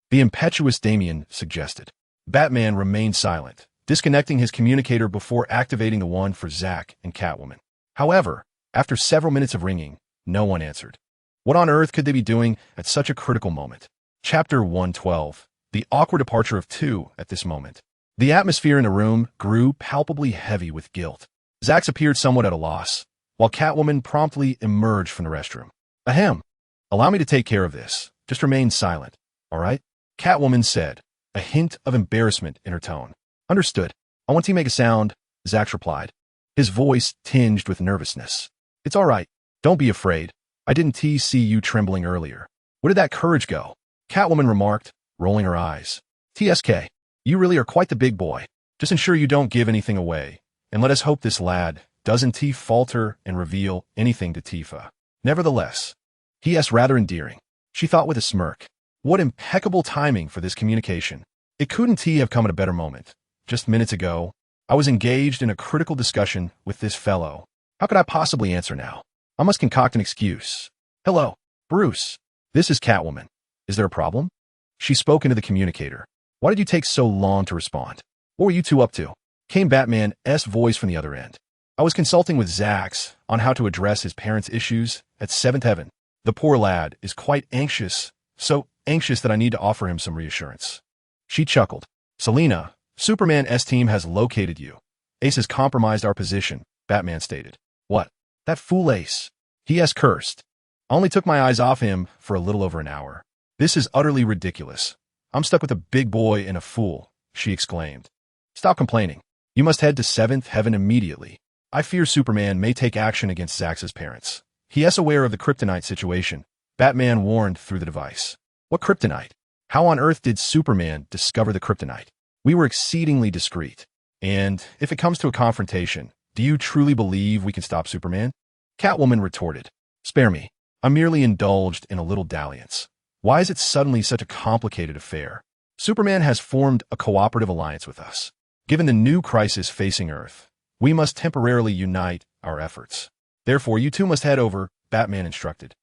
the impetuous Damian suggested. Batman remained silent, disconnecting his communicator before activating the one for Zack and Catwoman. However, after several minutes of ringing, no one answered. What on earth could they be doing at such a critical moment? Chapter 112. The awkward departure of two at this moment. The atmosphere in the room grew palpably heavy with guilt. Zack appeared somewhat at a loss, while Catwoman promptly emerged from the restroom. Ahem. Allow me to take care of this. Just remain silent, all right? Catwoman said, a hint of embarrassment in her tone. Understood. I want to make a sound, Zack replied, his voice tinged with nervousness. It's all right. Don't be afraid. I didn't see you trembling earlier. Where did that courage go? Catwoman remarked, rolling her eyes. TSK. You really are quite the big boy. Just ensure you don't give anything away, and let us hope this lad doesn't falter and reveal anything to Tifa. Nevertheless, he is rather endearing, she thought with a smirk. What impeccable timing for this communication. It couldn't have come at a better moment. Just minutes ago, I was engaged in a critical discussion with this fellow. How could I possibly answer now? I must concoct an excuse. Hello, Bruce. This is Catwoman. Is there a problem? She spoke into the communicator. Why did you take so long to respond? What were you two up to? Came Batman's voice from the other end. I was consulting with Zax on how to address his parents' issues at 7th Heaven. The poor lad is quite anxious, so anxious that I need to offer him some reassurance. She chuckled. Selina, Superman's team has located you. Ace has compromised our position, Batman stated. What? That fool Ace. He has cursed. I only took my eyes off him for a little over an hour. This is utterly ridiculous. I'm stuck with a big boy and a fool, she exclaimed. Stop complaining. You must head to 7th Heaven immediately. I fear Superman may take action against Zax's parents. He is aware of the kryptonite situation, Batman warned through the device. What kryptonite? How on earth did Superman discover the kryptonite? We were exceedingly discreet. And if it comes to a confrontation, do you truly believe we can stop Superman? Catwoman retorted. Spare me. I merely indulged in a little dalliance. Why is it suddenly such a complicated affair? Superman has formed a cooperative alliance with us. Given the new crisis facing Earth, we must temporarily unite our efforts. Therefore, you two must head over, Batman instructed.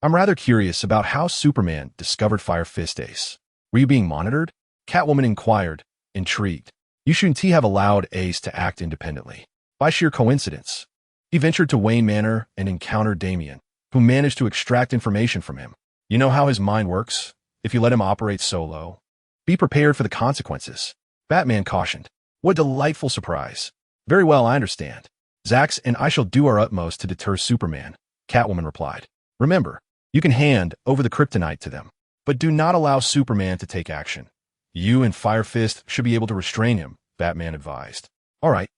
I'm rather curious about how Superman discovered Fire Fist Ace. Were you being monitored? Catwoman inquired, intrigued. You shouldn't have allowed Ace to act independently. By sheer coincidence, he ventured to Wayne Manor and encountered Damian, who managed to extract information from him. You know how his mind works, if you let him operate solo. Be prepared for the consequences. Batman cautioned. What a delightful surprise. Very well, I understand. Zax and I shall do our utmost to deter Superman, Catwoman replied. Remember, you can hand over the kryptonite to them, but do not allow Superman to take action. You and Fire Fist should be able to restrain him, Batman advised. All right,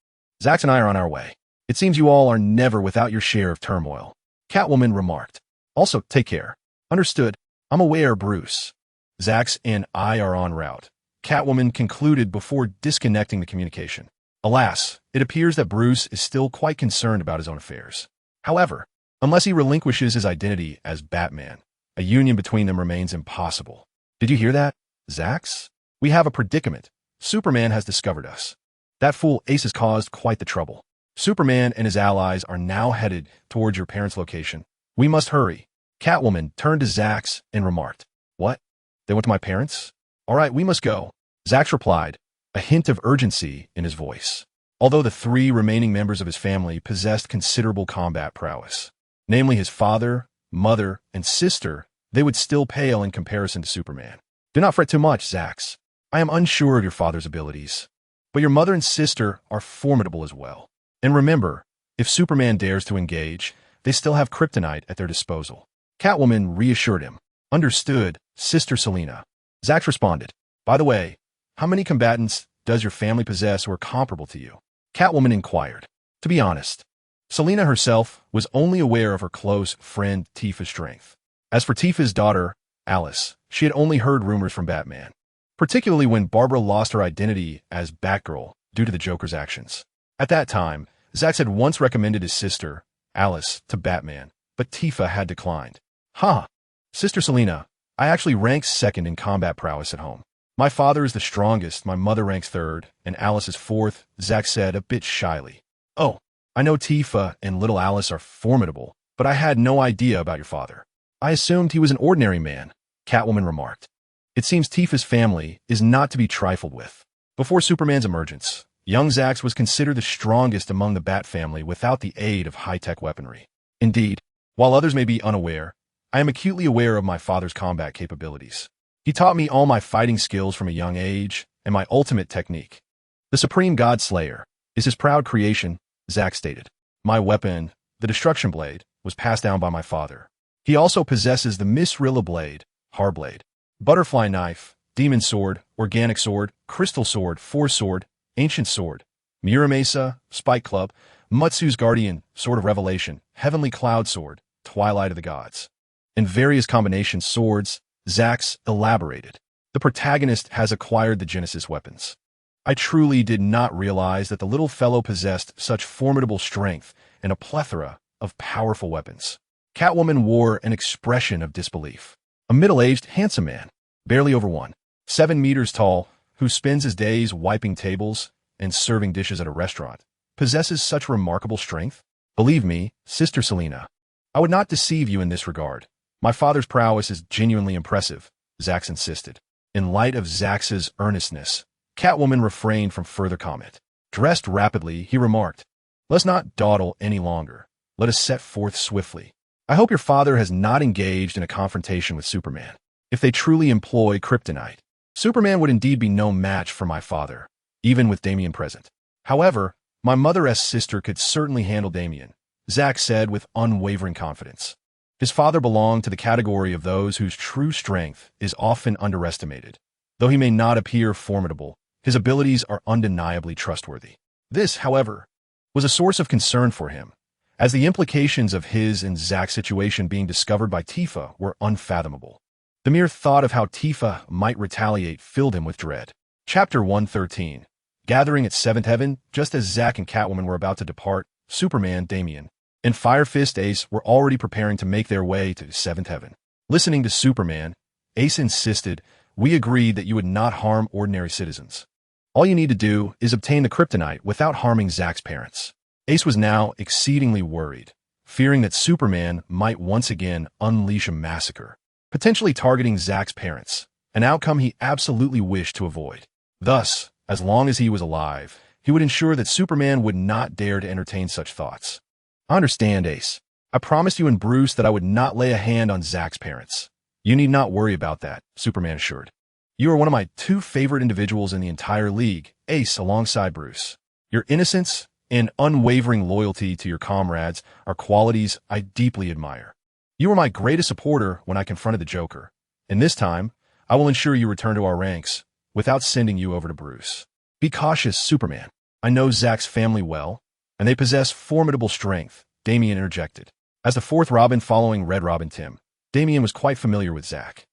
Zax and I are on our way. It seems you all are never without your share of turmoil, Catwoman remarked. Also, take care. Understood. I'm aware, Bruce. Zax and I are en route, Catwoman concluded before disconnecting the communication. Alas, it appears that Bruce is still quite concerned about his own affairs. However, unless he relinquishes his identity as Batman, a union between them remains impossible. Did you hear that, Zax? We have a predicament. Superman has discovered us. That fool Ace has caused quite the trouble. Superman and his allies are now headed towards your parents' location. We must hurry. Catwoman turned to Zax and remarked, What? They went to my parents? All right, we must go. Zax replied, a hint of urgency in his voice. Although the three remaining members of his family possessed considerable combat prowess, namely his father, mother, and sister, they would still pale in comparison to Superman. Do not fret too much, Zax. I am unsure of your father's abilities, but your mother and sister are formidable as well. And remember, if Superman dares to engage, they still have kryptonite at their disposal. Catwoman reassured him. Understood, Sister Selina. Zax responded. By the way, how many combatants does your family possess who are comparable to you? Catwoman inquired. To be honest, Selina herself was only aware of her close friend Tifa's strength. As for Tifa's daughter, Alice, she had only heard rumors from Batman, particularly when Barbara lost her identity as Batgirl due to the Joker's actions. At that time, Zax had once recommended his sister, Alice, to Batman, but Tifa had declined. Huh. Sister Selena, I actually rank second in combat prowess at home. My father is the strongest, my mother ranks third, and Alice is fourth, Zax said a bit shyly. Oh, I know Tifa and little Alice are formidable, but I had no idea about your father. I assumed he was an ordinary man, Catwoman remarked. It seems Tifa's family is not to be trifled with. Before Superman's emergence, young Zax was considered the strongest among the Bat family without the aid of high-tech weaponry. Indeed, while others may be unaware, I am acutely aware of my father's combat capabilities. He taught me all my fighting skills from a young age, and my ultimate technique. The Supreme God Slayer is his proud creation, Zax stated. My weapon, the Destruction Blade, was passed down by my father. He also possesses the Misrilla Blade, Harblade, Butterfly Knife, Demon Sword, Organic Sword, Crystal Sword, Force Sword, Ancient Sword, Muramesa, Spike Club, Mutsu's Guardian, Sword of Revelation, Heavenly Cloud Sword, Twilight of the Gods. In various combination swords, Zax elaborated. The protagonist has acquired the Genesis weapons. I truly did not realize that the little fellow possessed such formidable strength and a plethora of powerful weapons. Catwoman wore an expression of disbelief. A middle-aged, handsome man, barely over 7 meters tall, who spends his days wiping tables and serving dishes at a restaurant, possesses such remarkable strength? Believe me, Sister Selena, I would not deceive you in this regard. My father's prowess is genuinely impressive, Zax insisted. In light of Zax's earnestness, Catwoman refrained from further comment. Dressed rapidly, he remarked, "Let's not dawdle any longer. Let us set forth swiftly. I hope your father has not engaged in a confrontation with Superman. If they truly employ kryptonite, Superman would indeed be no match for my father, even with Damian present. However, my mother's sister could certainly handle Damian," Zax said with unwavering confidence. His father belonged to the category of those whose true strength is often underestimated. Though he may not appear formidable, his abilities are undeniably trustworthy. This, however, was a source of concern for him, as the implications of his and Zax's situation being discovered by Tifa were unfathomable. The mere thought of how Tifa might retaliate filled him with dread. Chapter 113. Gathering at Seventh Heaven, just as Zack and Catwoman were about to depart, Superman, Damian, and Fire Fist Ace were already preparing to make their way to Seventh Heaven. Listening to Superman, Ace insisted, "We agreed that you would not harm ordinary citizens. All you need to do is obtain the kryptonite without harming Zack's parents." Ace was now exceedingly worried, fearing that Superman might once again unleash a massacre, potentially targeting Zack's parents, an outcome he absolutely wished to avoid. Thus, as long as he was alive, he would ensure that Superman would not dare to entertain such thoughts. "I understand, Ace. I promised you and Bruce that I would not lay a hand on Zack's parents. You need not worry about that," Superman assured. "You are one of my two favorite individuals in the entire league," Ace alongside Bruce. "Your innocence and unwavering loyalty to your comrades are qualities I deeply admire. You were my greatest supporter when I confronted the Joker, and this time, I will ensure you return to our ranks without sending you over to Bruce. Be cautious, Superman. I know Zack's family well, and they possess formidable strength," Damian interjected. As the fourth Robin following Red Robin Tim, Damian was quite familiar with Zack.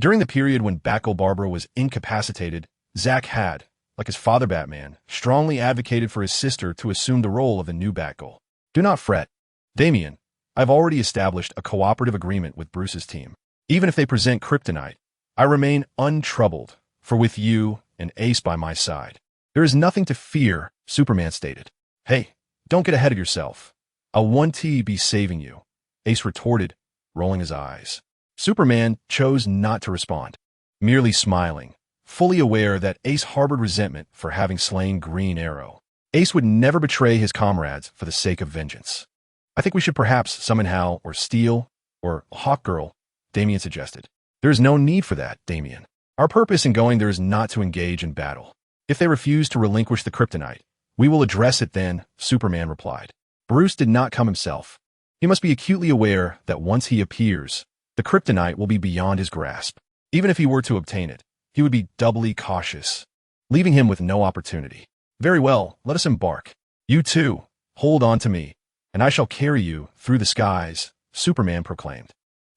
During the period when Batgirl Barbara was incapacitated, Zack had, like his father Batman, strongly advocated for his sister to assume the role of the new Batgirl. "Do not fret, Damian. I've already established a cooperative agreement with Bruce's team. Even if they present kryptonite, I remain untroubled, for with you and Ace by my side, there is nothing to fear," Superman stated. "Hey, don't get ahead of yourself. I'll one T be saving you," Ace retorted, rolling his eyes. Superman chose not to respond, merely smiling, fully aware that Ace harbored resentment for having slain Green Arrow. Ace would never betray his comrades for the sake of vengeance. "I think we should perhaps summon Hal or Steel or Hawkgirl," Damian suggested. "There is no need for that, Damian. Our purpose in going there is not to engage in battle. If they refuse to relinquish the kryptonite, we will address it then," Superman replied. Bruce did not come himself. He must be acutely aware that once he appears, the kryptonite will be beyond his grasp. Even if he were to obtain it, he would be doubly cautious, leaving him with no opportunity. "Very well, let us embark. You too, hold on to me, and I shall carry you through the skies," Superman proclaimed.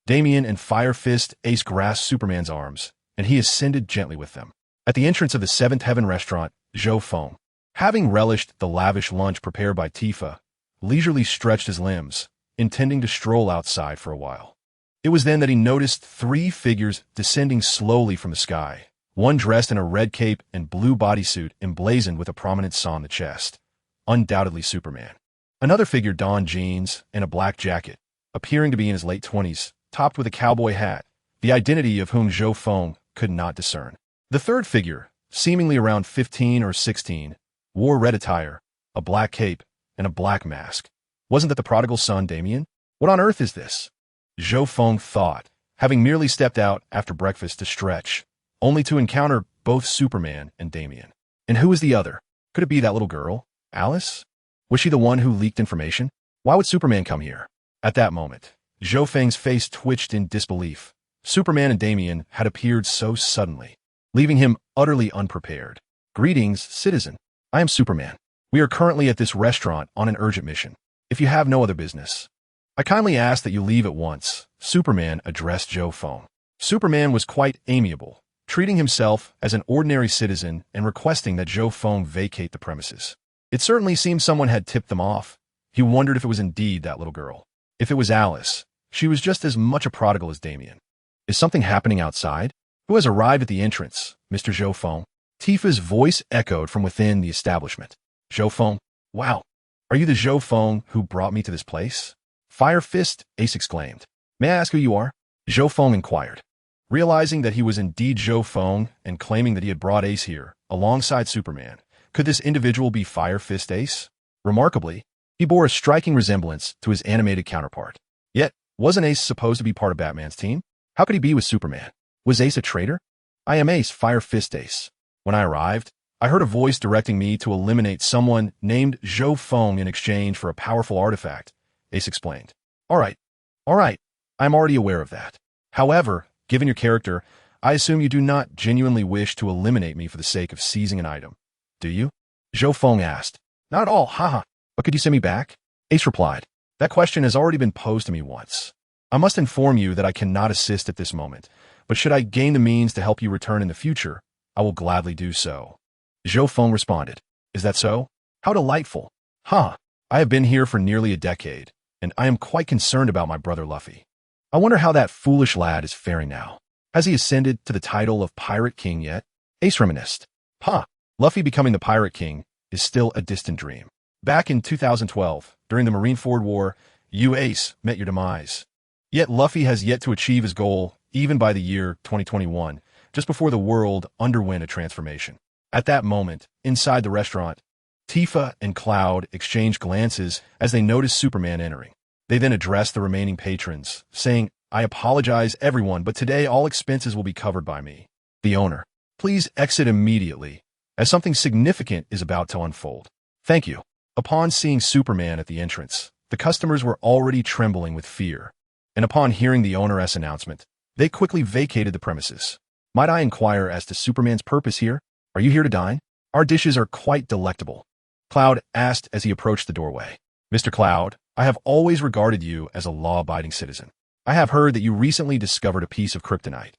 Damian and Fire Fist Ace grasped Superman's arms, and he ascended gently with them. At the entrance of the Seventh Heaven restaurant, Zhou Feng, Having relished the lavish lunch prepared by Tifa, leisurely stretched his limbs, intending to stroll outside for a while. It was then that he noticed 3 figures descending slowly from the sky, one dressed in a red cape and blue bodysuit emblazoned with a prominent saw on the chest. Undoubtedly Superman. Another figure donned jeans and a black jacket, appearing to be in his late 20s, topped with a cowboy hat, the identity of whom Zhou Feng could not discern. The third figure, seemingly around 15 or 16, wore red attire, a black cape, and a black mask. Wasn't that the prodigal son Damien? What on earth is this? Zhou Feng thought, having merely stepped out after breakfast to stretch, only to encounter both Superman and Damien. And who was the other? Could it be that little girl, Alice? Was she the one who leaked information? Why would Superman come here? At that moment, Zhou Feng's face twitched in disbelief. Superman and Damien had appeared so suddenly, leaving him utterly unprepared. Greetings, citizen. I am Superman. We are currently at this restaurant on an urgent mission. If you have no other business, I kindly ask that you leave at once. Superman addressed Zhou Feng. Superman was quite amiable, treating himself as an ordinary citizen and requesting that Zhou Feng vacate the premises. It certainly seemed someone had tipped them off. He wondered if it was indeed that little girl. If it was Alice, she was just as much a prodigal as Damien. Is something happening outside? Who has arrived at the entrance, Mr. Zhou Feng? Tifa's voice echoed from within the establishment. Zhou Feng? Wow. Are you the Zhou Feng who brought me to this place? Fire Fist, Ace exclaimed. May I ask who you are? Zhou Feng inquired. Realizing that he was indeed Zhou Feng and claiming that he had brought Ace here, alongside Superman, could this individual be Fire Fist Ace? Remarkably, he bore a striking resemblance to his animated counterpart. Yet, wasn't Ace supposed to be part of Batman's team? How could he be with Superman? Was Ace a traitor? I am Ace, Fire Fist Ace. When I arrived, I heard a voice directing me to eliminate someone named Zhou Feng in exchange for a powerful artifact, Ace explained. All right. I'm already aware of that. However, given your character, I assume you do not genuinely wish to eliminate me for the sake of seizing an item. Do you? Zhou Feng asked. Not at all, haha. But could you send me back? Ace replied. That question has already been posed to me once. I must inform you that I cannot assist at this moment, but should I gain the means to help you return in the future, I will gladly do so. Zhou Feng responded. Is that so? How delightful. I have been here for nearly a decade, and I am quite concerned about my brother Luffy. I wonder how that foolish lad is faring now. Has he ascended to the title of Pirate King yet? Ace reminisced. Luffy becoming the Pirate King is still a distant dream. Back in 2012, during the Marineford War, you, Ace, met your demise. Yet Luffy has yet to achieve his goal, even by the year 2021, just before the world underwent a transformation. At that moment, inside the restaurant, Tifa and Cloud exchanged glances as they noticed Superman entering. They then addressed the remaining patrons, saying, I apologize, everyone, but today all expenses will be covered by me. The owner. Please exit immediately, as something significant is about to unfold. Thank you. Upon seeing Superman at the entrance, the customers were already trembling with fear, and upon hearing the owneress announcement, they quickly vacated the premises. Might I inquire as to Superman's purpose here? Are you here to dine? Our dishes are quite delectable. Cloud asked as he approached the doorway. Mr. Cloud, I have always regarded you as a law-abiding citizen. I have heard that you recently discovered a piece of kryptonite.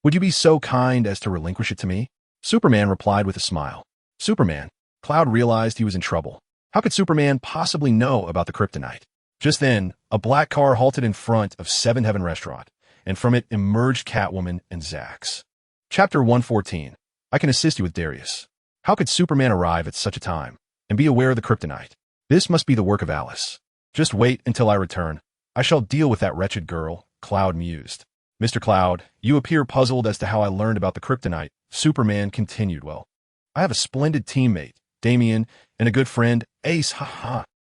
Would you be so kind as to relinquish it to me? Superman replied with a smile. Superman? Cloud realized he was in trouble. How could Superman possibly know about the kryptonite? Just then, a black car halted in front of Seven Heaven Restaurant, and from it emerged Catwoman and Zax. Chapter 114. I can assist you with Darius. How could Superman arrive at such a time and be aware of the kryptonite? This must be the work of Alice. Just wait until I return. I shall deal with that wretched girl, Cloud mused. Mr. Cloud, you appear puzzled as to how I learned about the kryptonite. Superman continued. Well, I have a splendid teammate, Damien, and a good friend, Ace.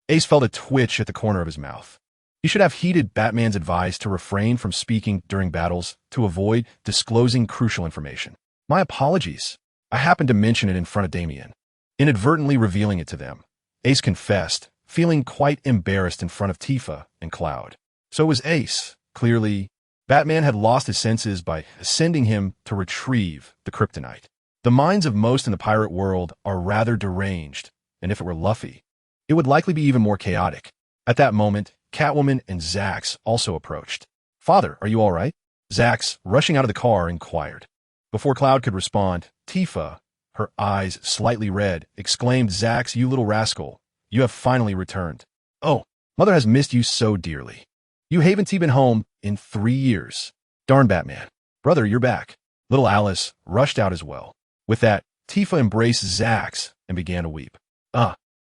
Ace felt a twitch at the corner of his mouth. You should have heeded Batman's advice to refrain from speaking during battles to avoid disclosing crucial information. My apologies. I happened to mention it in front of Damien, inadvertently revealing it to them. Ace confessed, feeling quite embarrassed in front of Tifa and Cloud. So was Ace. Clearly, Batman had lost his senses by sending him to retrieve the kryptonite. The minds of most in the pirate world are rather deranged, and if it were Luffy, it would likely be even more chaotic. At that moment, Catwoman and Zax also approached. Father, are you all right? Zax, rushing out of the car, inquired. Before Cloud could respond, Tifa, her eyes slightly red, exclaimed Zax, "You little rascal. You have finally returned. Oh, Mother has missed you so dearly. You haven't been home in 3 years. Darn Batman. Brother, you're back." Little Alice rushed out as well. With that, Tifa embraced Zax and began to weep.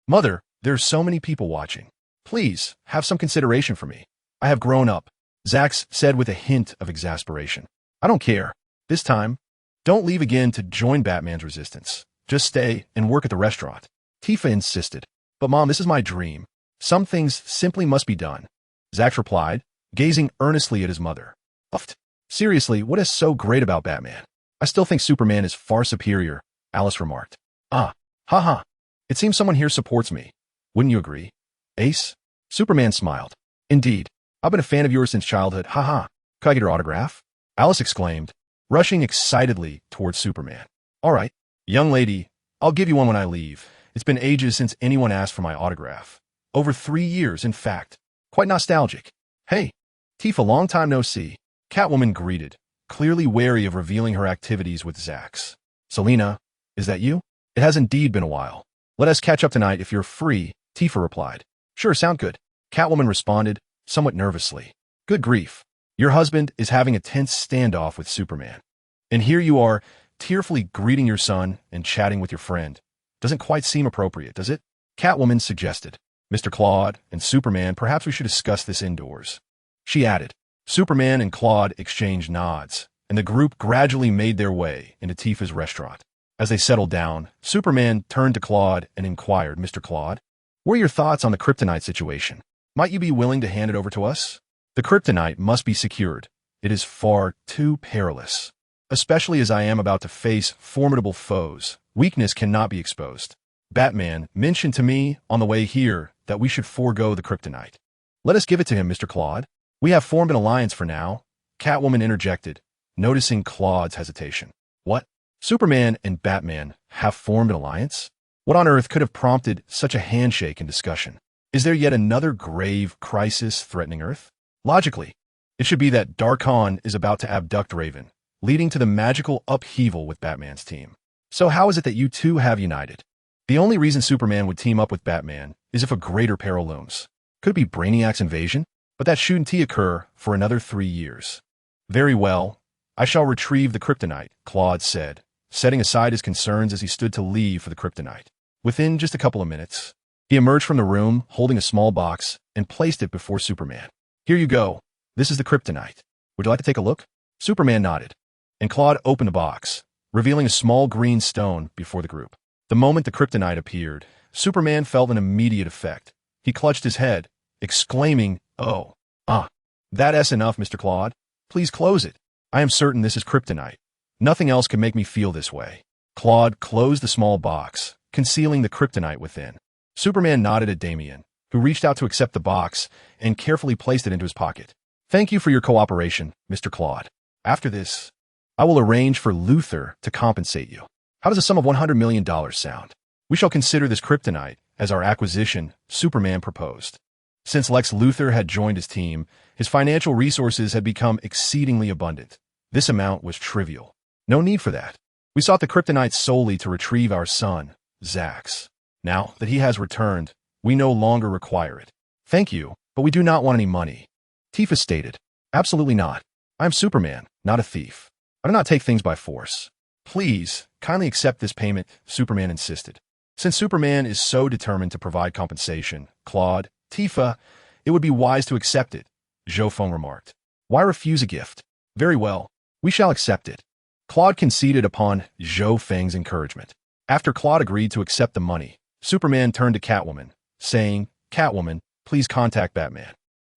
Mother, there's so many people watching. Please, have some consideration for me. I have grown up, Zax said with a hint of exasperation. I don't care. This time, don't leave again to join Batman's resistance. Just stay and work at the restaurant. Tifa insisted. But Mom, this is my dream. Some things simply must be done. Zax replied, gazing earnestly at his mother. Uffed. Seriously, what is so great about Batman? I still think Superman is far superior, Alice remarked. Haha. It seems someone here supports me. Wouldn't you agree? Ace? Superman smiled. Indeed. I've been a fan of yours since childhood. Haha. Could I get your autograph? Alice exclaimed, rushing excitedly towards Superman. All right, young lady, I'll give you one when I leave. It's been ages since anyone asked for my autograph. Over 3 years, in fact. Quite nostalgic. Hey, Tifa, long time no see. Catwoman greeted, clearly wary of revealing her activities with Zax. Selina, is that you? It has indeed been a while. Let us catch up tonight if you're free, Tifa replied. Sure, sound good. Catwoman responded, somewhat nervously. Good grief. Your husband is having a tense standoff with Superman. And here you are, tearfully greeting your son and chatting with your friend. Doesn't quite seem appropriate, does it? Catwoman suggested. Mr. Claude and Superman, perhaps we should discuss this indoors. She added. Superman and Claude exchanged nods, and the group gradually made their way into Tifa's restaurant. As they settled down, Superman turned to Claude and inquired, Mr. Claude, what are your thoughts on the kryptonite situation? Might you be willing to hand it over to us? The kryptonite must be secured. It is far too perilous. Especially as I am about to face formidable foes, weakness cannot be exposed. Batman mentioned to me on the way here that we should forego the kryptonite. Let us give it to him, Mr. Claude. We have formed an alliance for now, Catwoman interjected, noticing Claude's hesitation. What? Superman and Batman have formed an alliance? What on earth could have prompted such a handshake and discussion? Is there yet another grave crisis threatening Earth? Logically, it should be that Darkseid is about to abduct Raven, leading to the magical upheaval with Batman's team. So how is it that you two have united? The only reason Superman would team up with Batman is if a greater peril looms. Could it be Brainiac's invasion? But that shouldn't occur for another 3 years. Very well, I shall retrieve the kryptonite, Claude said, setting aside his concerns as he stood to leave for the kryptonite. Within just a couple of minutes, he emerged from the room holding a small box and placed it before Superman. Here you go. This is the kryptonite. Would you like to take a look? Superman nodded, and Claude opened the box, revealing a small green stone before the group. The moment the kryptonite appeared, Superman felt an immediate effect. He clutched his head, exclaiming, Oh, that's enough, Mr. Claude. Please close it. I am certain this is kryptonite. Nothing else can make me feel this way. Claude closed the small box, concealing the kryptonite within. Superman nodded at Damian, who reached out to accept the box and carefully placed it into his pocket. Thank you for your cooperation, Mr. Claude. After this, I will arrange for Luthor to compensate you. How does a sum of $100 million sound? We shall consider this kryptonite as our acquisition, Superman proposed. Since Lex Luthor had joined his team, his financial resources had become exceedingly abundant. This amount was trivial. No need for that. We sought the kryptonite solely to retrieve our son, Zax. Now that he has returned, we no longer require it. Thank you, but we do not want any money. Tifa stated. Absolutely not. I am Superman, not a thief. I do not take things by force. Please, kindly accept this payment, Superman insisted. Since Superman is so determined to provide compensation, Claude, Tifa, it would be wise to accept it, Zhou Feng remarked. Why refuse a gift? Very well, we shall accept it. Claude conceded upon Zhou Feng's encouragement. After Claude agreed to accept the money, Superman turned to Catwoman, saying, Catwoman, please contact Batman.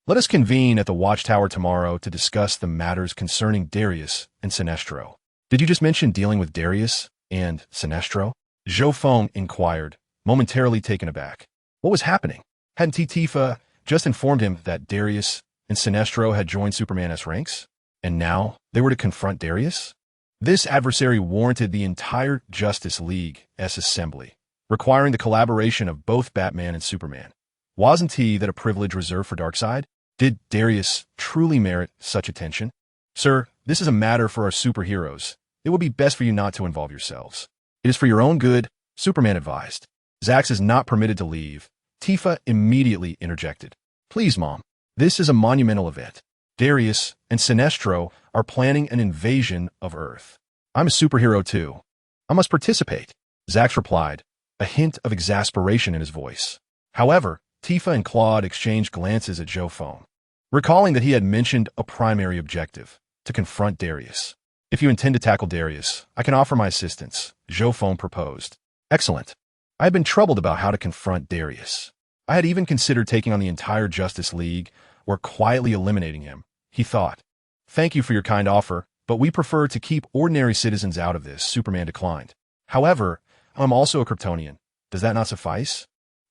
Let us convene at the Watchtower tomorrow to discuss the matters concerning Darius and Sinestro. Did you just mention dealing with Darius and Sinestro? Zhou Feng inquired, momentarily taken aback. What was happening? Hadn't Tifa just informed him that Darius and Sinestro had joined Superman's ranks? And now they were to confront Darius? This adversary warranted the entire Justice League's assembly, requiring the collaboration of both Batman and Superman. Wasn't he that a privilege reserved for Darkseid? Did Darius truly merit such attention? Sir, this is a matter for our superheroes. It would be best for you not to involve yourselves. It is for your own good, Superman advised. Zax is not permitted to leave. Tifa immediately interjected. Please, Mom. This is a monumental event. Darius and Sinestro are planning an invasion of Earth. I'm a superhero too. I must participate. Zax replied, a hint of exasperation in his voice. However, Tifa and Claude exchanged glances at Zhou Feng, recalling that he had mentioned a primary objective, to confront Darius. If you intend to tackle Darius, I can offer my assistance, Zhou Feng proposed. Excellent. I had been troubled about how to confront Darius. I had even considered taking on the entire Justice League or quietly eliminating him, he thought. Thank you for your kind offer, but we prefer to keep ordinary citizens out of this, Superman declined. However, I'm also a Kryptonian. Does that not suffice?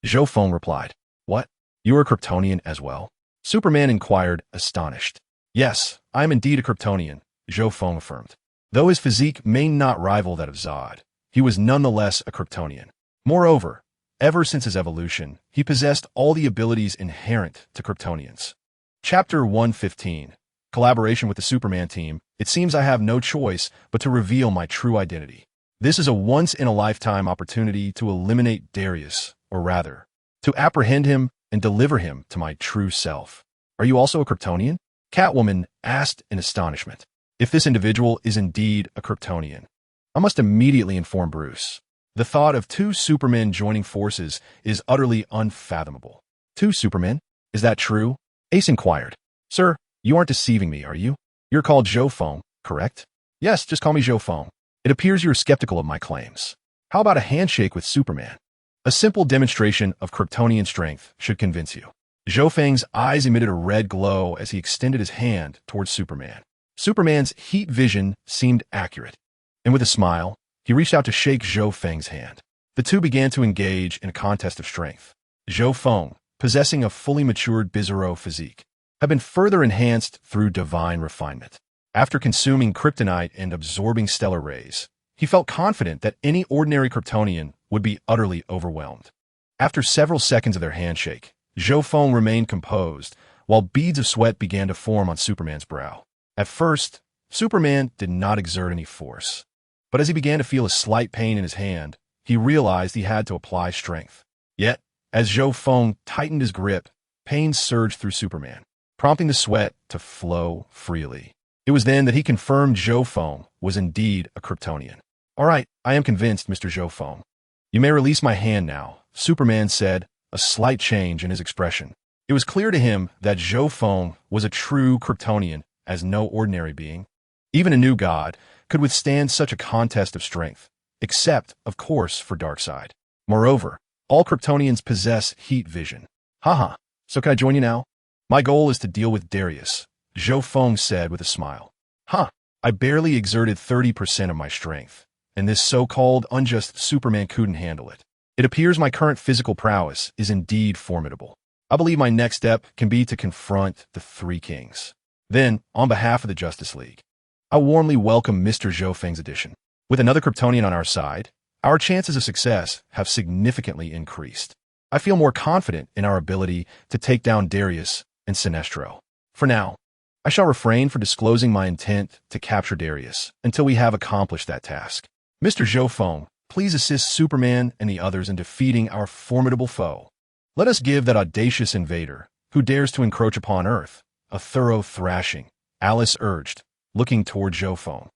Zhou Feng replied. What? You are a Kryptonian as well? Superman inquired, astonished. Yes, I am indeed a Kryptonian, Zhou Feng affirmed. Though his physique may not rival that of Zod, he was nonetheless a Kryptonian. Moreover, ever since his evolution, he possessed all the abilities inherent to Kryptonians. Chapter 115. Collaboration with the Superman team. It seems I have no choice but to reveal my true identity. This is a once-in-a-lifetime opportunity to eliminate Darius, or rather, to apprehend him and deliver him to my true self. Are you also a Kryptonian? Catwoman asked in astonishment. If this individual is indeed a Kryptonian, I must immediately inform Bruce. The thought of two Supermen joining forces is utterly unfathomable. Two Supermen? Is that true? Ace inquired. Sir, you aren't deceiving me, are you? You're called Zhou Feng, correct? Yes, just call me Zhou Feng. It appears you're skeptical of my claims. How about a handshake with Superman? A simple demonstration of Kryptonian strength should convince you. Zhou Feng's eyes emitted a red glow as he extended his hand towards Superman. Superman's heat vision seemed accurate, and with a smile, he reached out to shake Zhou Feng's hand. The two began to engage in a contest of strength. Zhou Feng, possessing a fully matured Bizarro physique, had been further enhanced through divine refinement. After consuming kryptonite and absorbing stellar rays, he felt confident that any ordinary Kryptonian would be utterly overwhelmed. After several seconds of their handshake, Zhou Feng remained composed, while beads of sweat began to form on Superman's brow. At first, Superman did not exert any force, but as he began to feel a slight pain in his hand, he realized he had to apply strength. Yet, as Zhou Feng tightened his grip, pain surged through Superman, prompting the sweat to flow freely. It was then that he confirmed Zhou Feng was indeed a Kryptonian. All right, I am convinced, Mr. Zhou Feng. You may release my hand now, Superman said, a slight change in his expression. It was clear to him that Zhou Feng was a true Kryptonian, as no ordinary being. Even a new god could withstand such a contest of strength, except, of course, for Darkseid. Moreover, all Kryptonians possess heat vision. Haha, so can I join you now? My goal is to deal with Darius, Zhou Feng said with a smile. I barely exerted 30% of my strength, and this so-called unjust Superman couldn't handle it. It appears my current physical prowess is indeed formidable. I believe my next step can be to confront the Three Kings. Then, on behalf of the Justice League, I warmly welcome Mr. Zhou Feng's addition. With another Kryptonian on our side, our chances of success have significantly increased. I feel more confident in our ability to take down Darius and Sinestro. For now, I shall refrain from disclosing my intent to capture Darius until we have accomplished that task. Mr. Zhou Feng, please assist Superman and the others in defeating our formidable foe. Let us give that audacious invader, who dares to encroach upon Earth, a thorough thrashing, Alice urged, looking toward Zhou Feng.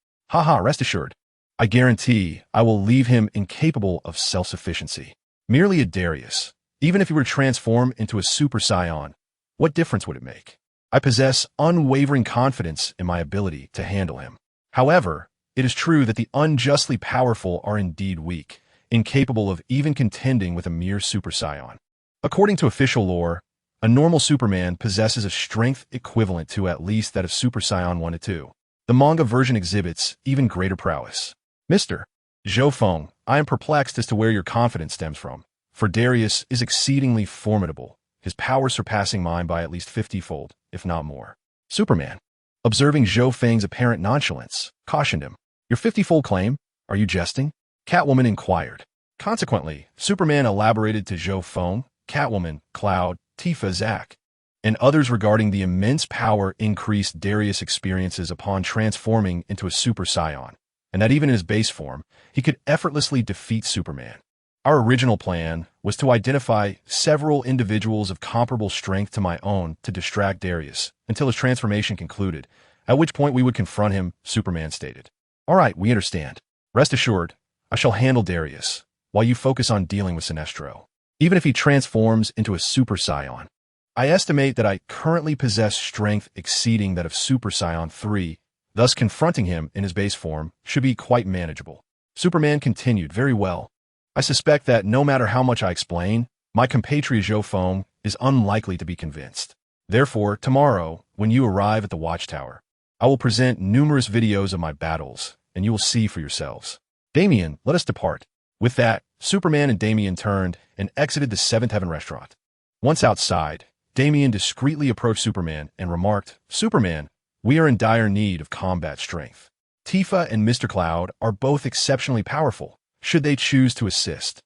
Rest assured. I guarantee I will leave him incapable of self-sufficiency. Merely a Darius, even if he were transformed into a Super Scion, what difference would it make? I possess unwavering confidence in my ability to handle him. However, it is true that the unjustly powerful are indeed weak, incapable of even contending with a mere Super Scion. According to official lore, a normal Superman possesses a strength equivalent to at least that of Super Saiyan 1 to 2. The manga version exhibits even greater prowess. Mr. Zhou Feng, I am perplexed as to where your confidence stems from, for Darius is exceedingly formidable, his power surpassing mine by at least 50-fold, if not more. Superman, observing Zhou Feng's apparent nonchalance, cautioned him. Your 50-fold claim? Are you jesting? Catwoman inquired. Consequently, Superman elaborated to Zhou Feng, Catwoman, Cloud, Tifa, Zack, and others regarding the immense power increased Darius experiences upon transforming into a Super Scion, and that even in his base form, he could effortlessly defeat Superman. Our original plan was to identify several individuals of comparable strength to my own to distract Darius until his transformation concluded, at which point we would confront him, Superman stated. All right, we understand. Rest assured, I shall handle Darius, while you focus on dealing with Sinestro. Even if he transforms into a Super Scion. I estimate that I currently possess strength exceeding that of Super Scion 3, thus confronting him in his base form should be quite manageable. Superman continued, very well. I suspect that no matter how much I explain, my compatriot Zhou Feng is unlikely to be convinced. Therefore, tomorrow, when you arrive at the Watchtower, I will present numerous videos of my battles, and you will see for yourselves. Damian, let us depart. With that, Superman and Damian turned and exited the Seventh Heaven restaurant. Once outside, Damian discreetly approached Superman and remarked, Superman, we are in dire need of combat strength. Tifa and Mr. Cloud are both exceptionally powerful, should they choose to assist.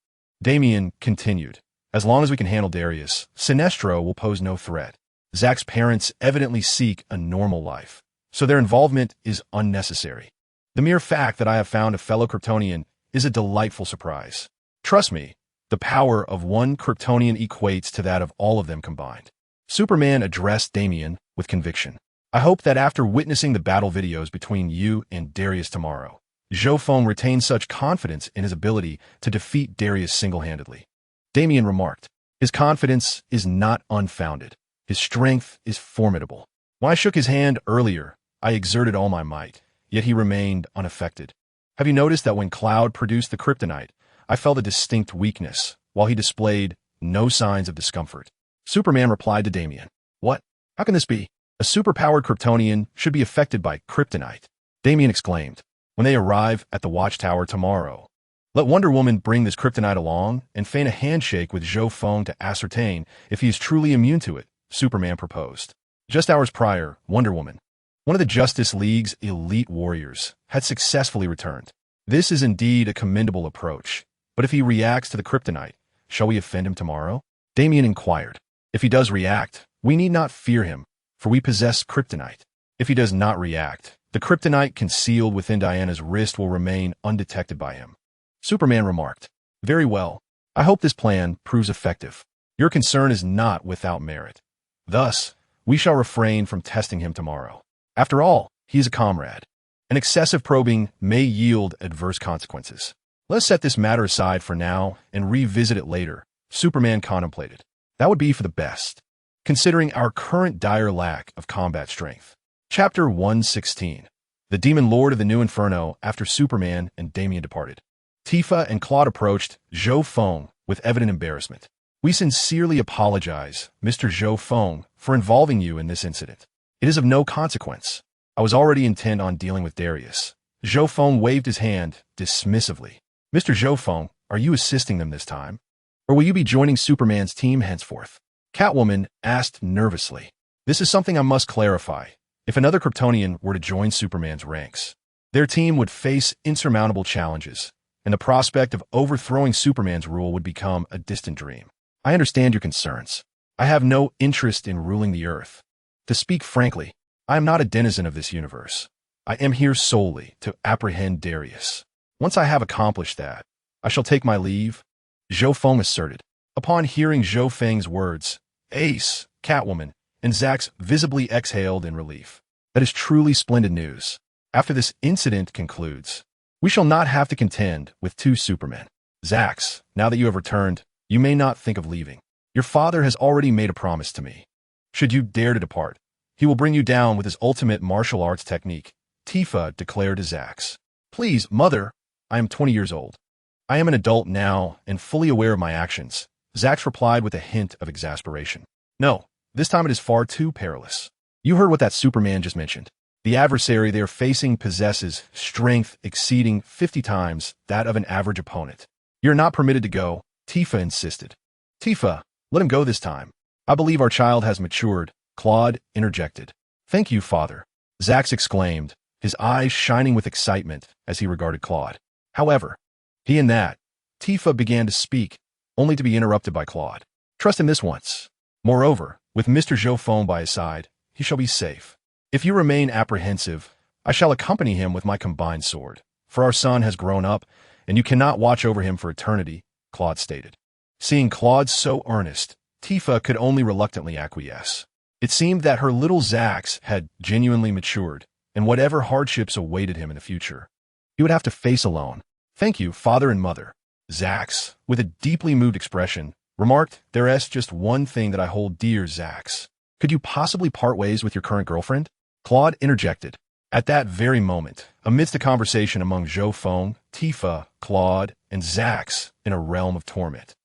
Damian continued, as long as we can handle Darius, Sinestro will pose no threat. Zack's parents evidently seek a normal life, so their involvement is unnecessary. The mere fact that I have found a fellow Kryptonian is a delightful surprise. Trust me, the power of one Kryptonian equates to that of all of them combined. Superman addressed Damian with conviction. I hope that after witnessing the battle videos between you and Darius tomorrow, Zhou Feng retains such confidence in his ability to defeat Darius single-handedly. Damian remarked, his confidence is not unfounded. His strength is formidable. When I shook his hand earlier, I exerted all my might, yet he remained unaffected. Have you noticed that when Cloud produced the kryptonite, I felt a distinct weakness, while he displayed no signs of discomfort? Superman replied to Damian, what? How can this be? A superpowered Kryptonian should be affected by kryptonite. Damian exclaimed, when they arrive at the Watchtower tomorrow, let Wonder Woman bring this kryptonite along and feign a handshake with Zhou Feng to ascertain if he is truly immune to it, Superman proposed. Just hours prior, Wonder Woman, one of the Justice League's elite warriors, had successfully returned. This is indeed a commendable approach, but if he reacts to the kryptonite, shall we offend him tomorrow? Damian inquired. If he does react, we need not fear him, for we possess kryptonite. If he does not react, the kryptonite concealed within Diana's wrist will remain undetected by him. Superman remarked, very well. I hope this plan proves effective. Your concern is not without merit. Thus, we shall refrain from testing him tomorrow. After all, he is a comrade. An excessive probing may yield adverse consequences. Let us set this matter aside for now and revisit it later, Superman contemplated. That would be for the best, considering our current dire lack of combat strength. Chapter 116. The Demon Lord of the New Inferno after Superman and Damian departed. Tifa and Claude approached Zhou Feng with evident embarrassment. We sincerely apologize, Mr. Zhou Feng, for involving you in this incident. It is of no consequence. I was already intent on dealing with Darius. Zhou Feng waved his hand dismissively. Mr. Zhou Feng, are you assisting them this time? Or will you be joining Superman's team henceforth? Catwoman asked nervously. This is something I must clarify. If another Kryptonian were to join Superman's ranks, their team would face insurmountable challenges, and the prospect of overthrowing Superman's rule would become a distant dream. I understand your concerns. I have no interest in ruling the Earth. To speak frankly, I am not a denizen of this universe. I am here solely to apprehend Darius. Once I have accomplished that, I shall take my leave, Zhou Feng asserted. Upon hearing Zhou Feng's words, Ace, Catwoman, and Zax visibly exhaled in relief. That is truly splendid news. After this incident concludes, we shall not have to contend with two Supermen. Zax, now that you have returned, you may not think of leaving. Your father has already made a promise to me. Should you dare to depart, he will bring you down with his ultimate martial arts technique, Tifa declared to Zax. Please, mother, I am 20 years old. I am an adult now and fully aware of my actions, Zax replied with a hint of exasperation. No, this time it is far too perilous. You heard what that Superman just mentioned. The adversary they are facing possesses strength exceeding 50 times that of an average opponent. You're not permitted to go, Tifa insisted. Tifa, let him go this time. I believe our child has matured, Claude interjected. Thank you, father, Zax exclaimed, his eyes shining with excitement as he regarded Claude. However, he and that, Tifa began to speak, only to be interrupted by Claude. Trust him this once. Moreover, with Mr. Zhou Feng by his side, he shall be safe. If you remain apprehensive, I shall accompany him with my combined sword, for our son has grown up, and you cannot watch over him for eternity, Claude stated. Seeing Claude so earnest, Tifa could only reluctantly acquiesce. It seemed that her little Zax had genuinely matured, and whatever hardships awaited him in the future, he would have to face alone. Thank you, father and mother. Zax, with a deeply moved expression, remarked, There's just one thing that I hold dear, Zax. Could you possibly part ways with your current girlfriend? Claude interjected. At that very moment, amidst a conversation among Zhou Feng, Tifa, Claude, and Zax in a realm of torment,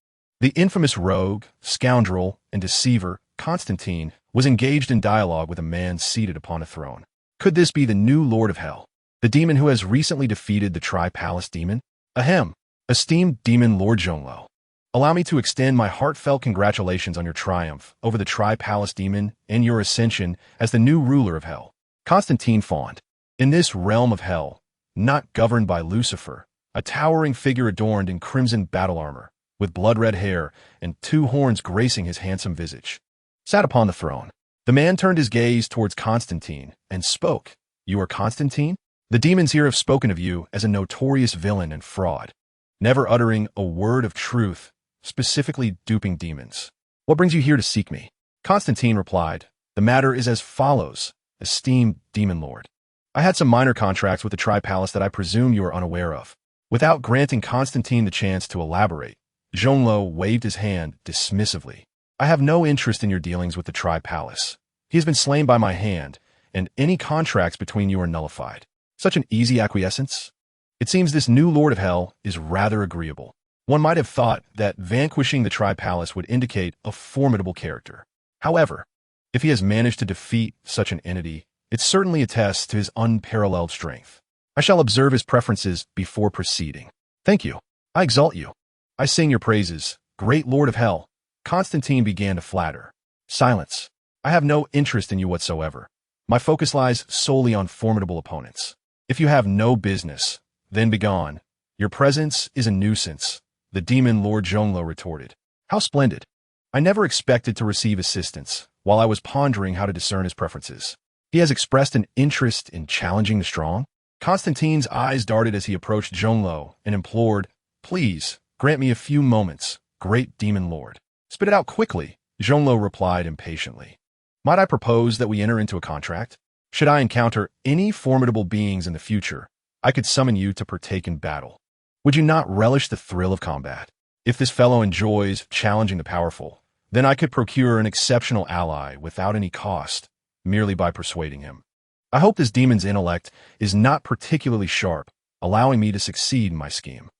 the infamous rogue, scoundrel, and deceiver, Constantine, was engaged in dialogue with a man seated upon a throne. Could this be the new Lord of Hell, the demon who has recently defeated the Tri-Palace demon? Ahem, esteemed demon Lord Zhonglou. Allow me to extend my heartfelt congratulations on your triumph over the Tri-Palace demon and your ascension as the new ruler of Hell. Constantine fawned. In this realm of Hell, not governed by Lucifer, a towering figure adorned in crimson battle armor, with blood-red hair and two horns gracing his handsome visage, sat upon the throne. The man turned his gaze towards Constantine and spoke. You are Constantine? The demons here have spoken of you as a notorious villain and fraud, never uttering a word of truth, specifically duping demons. What brings you here to seek me? Constantine replied, The matter is as follows, esteemed demon lord. I had some minor contracts with the Tri-Palace that I presume you are unaware of. Without granting Constantine the chance to elaborate, Zhonglou waved his hand dismissively. I have no interest in your dealings with the Tri-Palace. He has been slain by my hand, and any contracts between you are nullified. Such an easy acquiescence? It seems this new Lord of Hell is rather agreeable. One might have thought that vanquishing the Tri-Palace would indicate a formidable character. However, if he has managed to defeat such an entity, it certainly attests to his unparalleled strength. I shall observe his preferences before proceeding. Thank you. I exalt you. I sing your praises, great Lord of Hell. Constantine began to flatter. Silence. I have no interest in you whatsoever. My focus lies solely on formidable opponents. If you have no business, then begone. Your presence is a nuisance, the demon Lord Zhonglou retorted. How splendid. I never expected to receive assistance while I was pondering how to discern his preferences. He has expressed an interest in challenging the strong? Constantine's eyes darted as he approached Zhonglou and implored, Please, grant me a few moments, great demon lord. Spit it out quickly, Zhonglou replied impatiently. Might I propose that we enter into a contract? Should I encounter any formidable beings in the future, I could summon you to partake in battle. Would you not relish the thrill of combat? If this fellow enjoys challenging the powerful, then I could procure an exceptional ally without any cost, merely by persuading him. I hope this demon's intellect is not particularly sharp, allowing me to succeed in my scheme.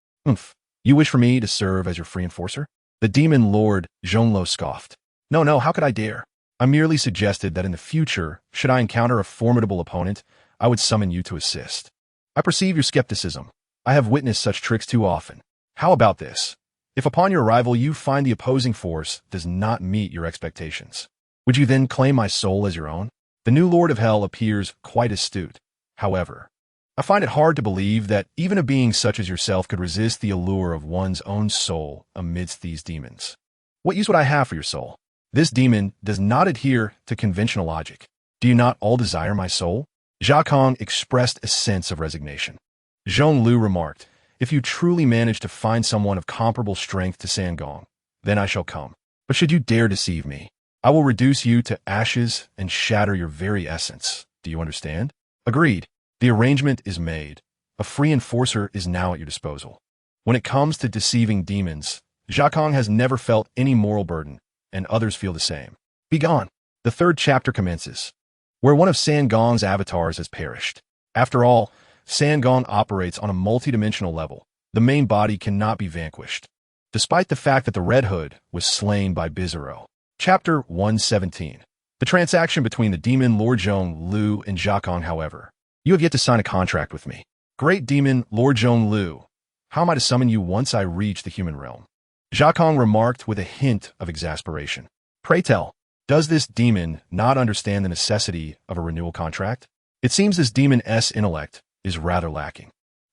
You wish for me to serve as your free enforcer? The demon Lord Zhonglou scoffed. No, how could I dare? I merely suggested that in the future, should I encounter a formidable opponent, I would summon you to assist. I perceive your skepticism. I have witnessed such tricks too often. How about this? If upon your arrival you find the opposing force does not meet your expectations, would you then claim my soul as your own? The new Lord of Hell appears quite astute. However, I find it hard to believe that even a being such as yourself could resist the allure of one's own soul amidst these demons. What use would I have for your soul? This demon does not adhere to conventional logic. Do you not all desire my soul? Zhou Feng expressed a sense of resignation. Zhonglou remarked, If you truly manage to find someone of comparable strength to Sangong, then I shall come. But should you dare deceive me, I will reduce you to ashes and shatter your very essence. Do you understand? Agreed. The arrangement is made. A free enforcer is now at your disposal. When it comes to deceiving demons, Zhou Feng has never felt any moral burden, and others feel the same. Begone. The third chapter commences, where one of Sangong's avatars has perished. After all, Sangong operates on a multidimensional level. The main body cannot be vanquished, despite the fact that the Red Hood was slain by Bizarro. Chapter 117. The transaction between the demon Lord Zhonglou and Zhou Feng, however. You have yet to sign a contract with me. Great demon Lord Zhonglou, how am I to summon you once I reach the human realm? Zhou Feng remarked with a hint of exasperation. Pray tell, does this demon not understand the necessity of a renewal contract? It seems this demon's intellect is rather lacking.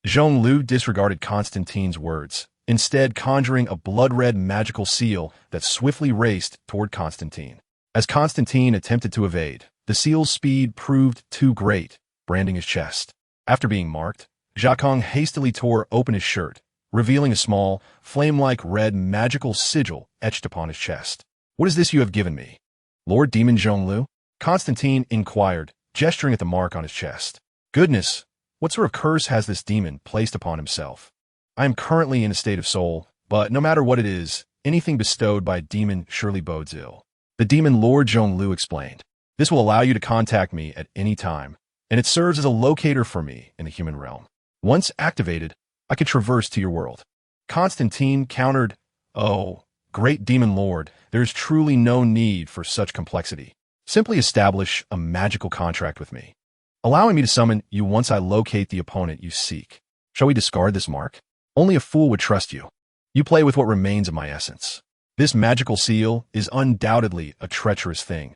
Zhonglou disregarded Constantine's words, instead conjuring a blood-red magical seal that swiftly raced toward Constantine. As Constantine attempted to evade, the seal's speed proved too great, branding his chest. After being marked, Zhou hastily tore open his shirt, revealing a small, flame-like red magical sigil etched upon his chest. "What is this you have given me?" "Lord Demon Zhonglu?" Constantine inquired, gesturing at the mark on his chest. "Goodness, what sort of curse has this demon placed upon himself? I am currently in a state of soul, but no matter what it is, anything bestowed by a demon surely bodes ill." The demon Lord Zhonglu explained. "This will allow you to contact me at any time, and it serves as a locator for me in the human realm. Once activated, I can traverse to your world." Constantine countered, "Oh, great demon lord, there is truly no need for such complexity. Simply establish a magical contract with me, allowing me to summon you once I locate the opponent you seek. Shall we discard this mark? Only a fool would trust you. You play with what remains of my essence. This magical seal is undoubtedly a treacherous thing.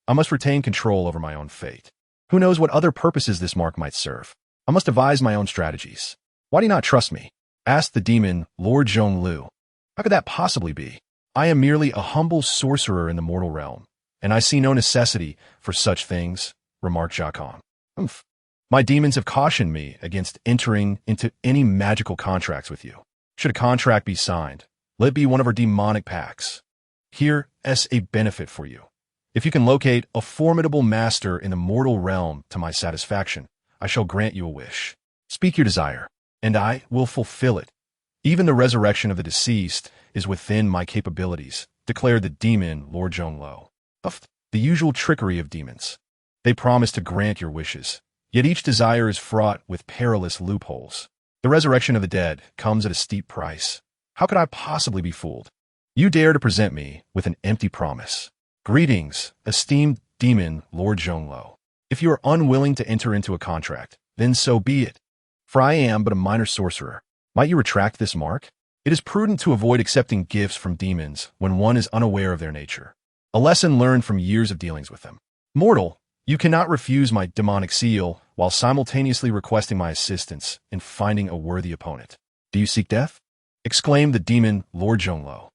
I must retain control over my own fate. Who knows what other purposes this mark might serve? I must devise my own strategies. Why do you not trust me?" asked the demon Lord Zhonglu. "How could that possibly be? I am merely a humble sorcerer in the mortal realm, and I see no necessity for such things," remarked Zhou. "Humph. My demons have cautioned me against entering into any magical contracts with you. Should a contract be signed, let it be one of our demonic pacts. Here's a benefit for you. If you can locate a formidable master in the mortal realm to my satisfaction, I shall grant you a wish. Speak your desire, and I will fulfill it. Even the resurrection of the deceased is within my capabilities," declared the demon Lord Zhonglu. "The usual trickery of demons. They promise to grant your wishes, yet each desire is fraught with perilous loopholes. The resurrection of the dead comes at a steep price. How could I possibly be fooled? You dare to present me with an empty promise. Greetings, esteemed demon Lord Zhonglu. If you are unwilling to enter into a contract, then so be it. For I am but a minor sorcerer. Might you retract this mark? It is prudent to avoid accepting gifts from demons when one is unaware of their nature. A lesson learned from years of dealings with them. Mortal, you cannot refuse my demonic seal while simultaneously requesting my assistance in finding a worthy opponent. Do you seek death?" exclaimed the demon Lord Zhonglu.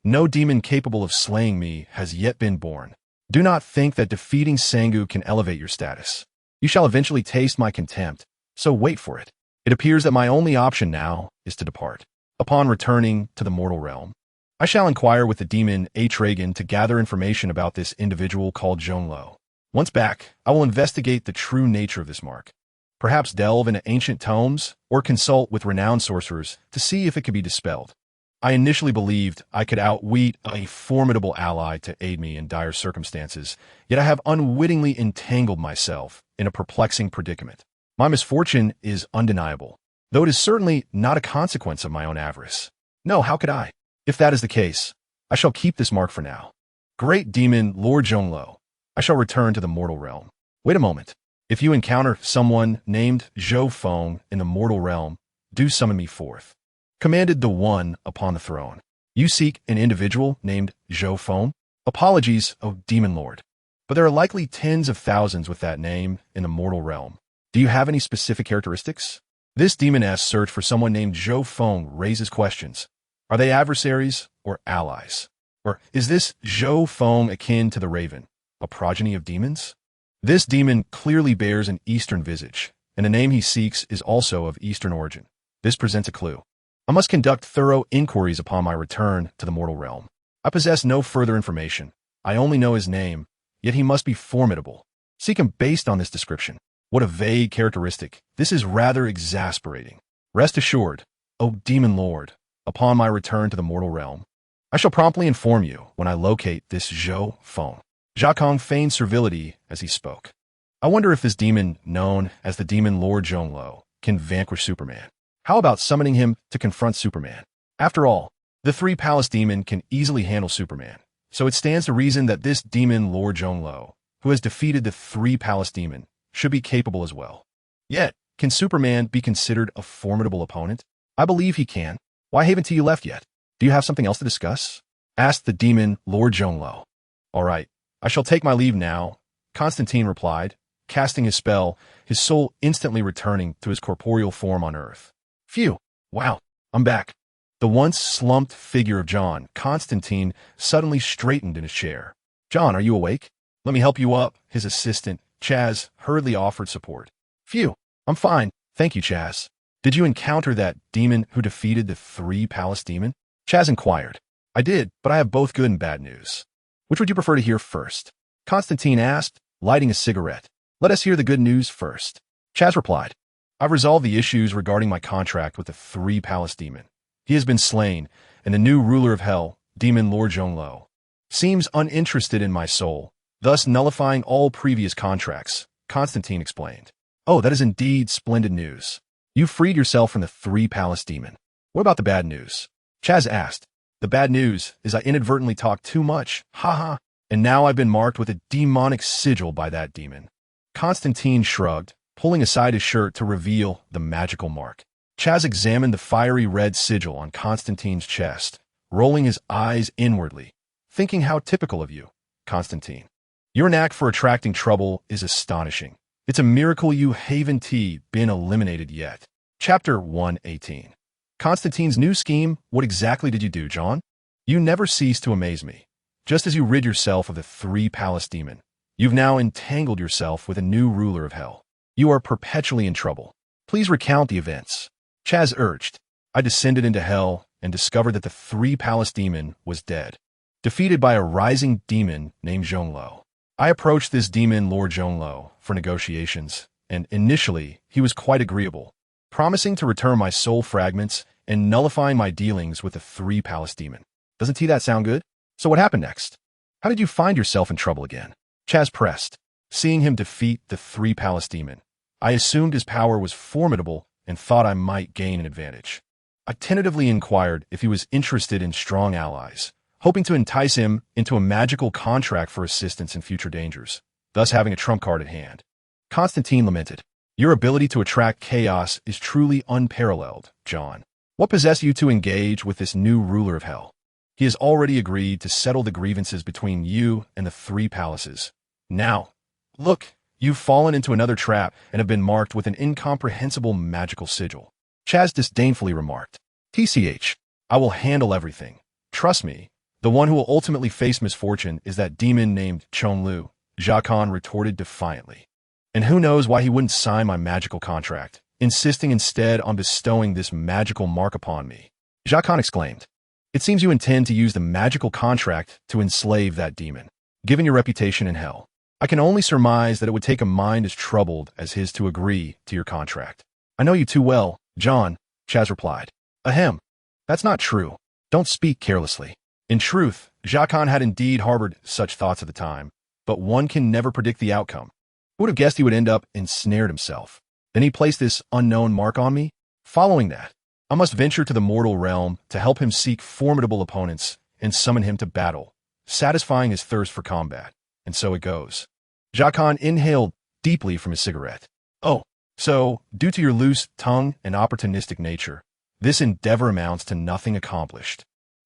"No demon capable of slaying me has yet been born. Do not think that defeating Sangu can elevate your status. You shall eventually taste my contempt, so wait for it. It appears that my only option now is to depart. Upon returning to the mortal realm, I shall inquire with the demon Atragan to gather information about this individual called Zhonglu. Once back, I will investigate the true nature of this mark. Perhaps delve into ancient tomes or consult with renowned sorcerers to see if it could be dispelled. I initially believed I could outwit a formidable ally to aid me in dire circumstances, yet I have unwittingly entangled myself in a perplexing predicament. My misfortune is undeniable, though it is certainly not a consequence of my own avarice. No, how could I? If that is the case, I shall keep this mark for now. Great demon Lord Zhonglu, I shall return to the mortal realm. Wait a moment. If you encounter someone named Zhou Feng in the mortal realm, do summon me forth," commanded the one upon the throne. "You seek an individual named Zhou Feng? Apologies, O demon lord, but there are likely tens of thousands with that name in the mortal realm. Do you have any specific characteristics?" This demon-esque search for someone named Zhou Feng raises questions. Are they adversaries or allies? Or is this Zhou Feng akin to the raven, a progeny of demons? This demon clearly bears an Eastern visage, and the name he seeks is also of Eastern origin. This presents a clue. I must conduct thorough inquiries upon my return to the mortal realm. I possess no further information. I only know his name, yet he must be formidable. Seek him based on this description. What a vague characteristic. This is rather exasperating. Rest assured, O demon lord, upon my return to the mortal realm, I shall promptly inform you when I locate this Zhou Feng. Zhou feigned servility as he spoke. I wonder if this demon, known as the demon Lord Zhonglu, can vanquish Superman. How about summoning him to confront Superman? After all, the three palace demon can easily handle Superman, so it stands to reason that this demon Lord Zhonglu, who has defeated the three palace demon, should be capable as well. Yet, can Superman be considered a formidable opponent? I believe he can. Why haven't you left yet? Do you have something else to discuss? Asked the demon Lord Zhonglu. All right, I shall take my leave now, Constantine replied, casting his spell, his soul instantly returning to his corporeal form on Earth. Phew, wow, I'm back. The once slumped figure of John, Constantine, suddenly straightened in his chair. John, are you awake? Let me help you up, his assistant, Chaz, hurriedly offered support. Phew, I'm fine, Thank you, Chaz. Did you encounter that demon who defeated the 3 palace demon? Chaz inquired. I did, but I have both good and bad news. Which would you prefer to hear first? Constantine asked, lighting a cigarette. Let us hear the good news first. Chaz replied. I've resolved the issues regarding my contract with the 3 palace demon. He has been slain, and the new ruler of hell, Demon Lord Zhou, seems uninterested in my soul, thus nullifying all previous contracts, Constantine explained. Oh, that is indeed splendid news. You freed yourself from the 3 palace demon. What about the bad news? Chaz asked. The bad news is I inadvertently talked too much, haha, and now I've been marked with a demonic sigil by that demon. Constantine shrugged, pulling aside his shirt to reveal the magical mark. Chaz examined the fiery red sigil on Constantine's chest, rolling his eyes inwardly, thinking how typical of you, Constantine. Your knack for attracting trouble is astonishing. It's a miracle you haven't been eliminated yet. Chapter 118. Constantine's new scheme. What exactly did you do, John? You never cease to amaze me. Just as you rid yourself of the 3 palace demon, you've now entangled yourself with a new ruler of hell. You are perpetually in trouble. Please recount the events. Chaz urged. I descended into hell and discovered that the 3 palace demon was dead, defeated by a rising demon named Zhou. I approached this demon Lord Zhou for negotiations, and initially he was quite agreeable, promising to return my soul fragments and nullifying my dealings with the 3 palace demon. Doesn't that sound good? So what happened next? How did you find yourself in trouble again? Chaz pressed. Seeing him defeat the 3 palace demon, I assumed his power was formidable and thought I might gain an advantage. I tentatively inquired if he was interested in strong allies, hoping to entice him into a magical contract for assistance in future dangers, thus having a trump card at hand. Constantine lamented. Your ability to attract chaos is truly unparalleled, John. What possessed you to engage with this new ruler of hell? He has already agreed to settle the grievances between you and the 3 palaces. Now, look, you've fallen into another trap and have been marked with an incomprehensible magical sigil. Chaz disdainfully remarked. TCH, I will handle everything. Trust me, the one who will ultimately face misfortune is that demon named Chonlu, Zhou Feng retorted defiantly. And who knows why he wouldn't sign my magical contract, insisting instead on bestowing this magical mark upon me. Zhou Feng exclaimed. It seems you intend to use the magical contract to enslave that demon. Given your reputation in hell, I can only surmise that it would take a mind as troubled as his to agree to your contract. I know you too well, John, Chaz replied. Ahem. That's not true. Don't speak carelessly. In truth, Zhou Feng had indeed harbored such thoughts at the time, but one can never predict the outcome. Who would have guessed he would end up ensnared himself? Then he placed this unknown mark on me? Following that, I must venture to the mortal realm to help him seek formidable opponents and summon him to battle, satisfying his thirst for combat. And so it goes. Zhou Feng inhaled deeply from his cigarette. Oh, so, due to your loose tongue and opportunistic nature, this endeavor amounts to nothing accomplished.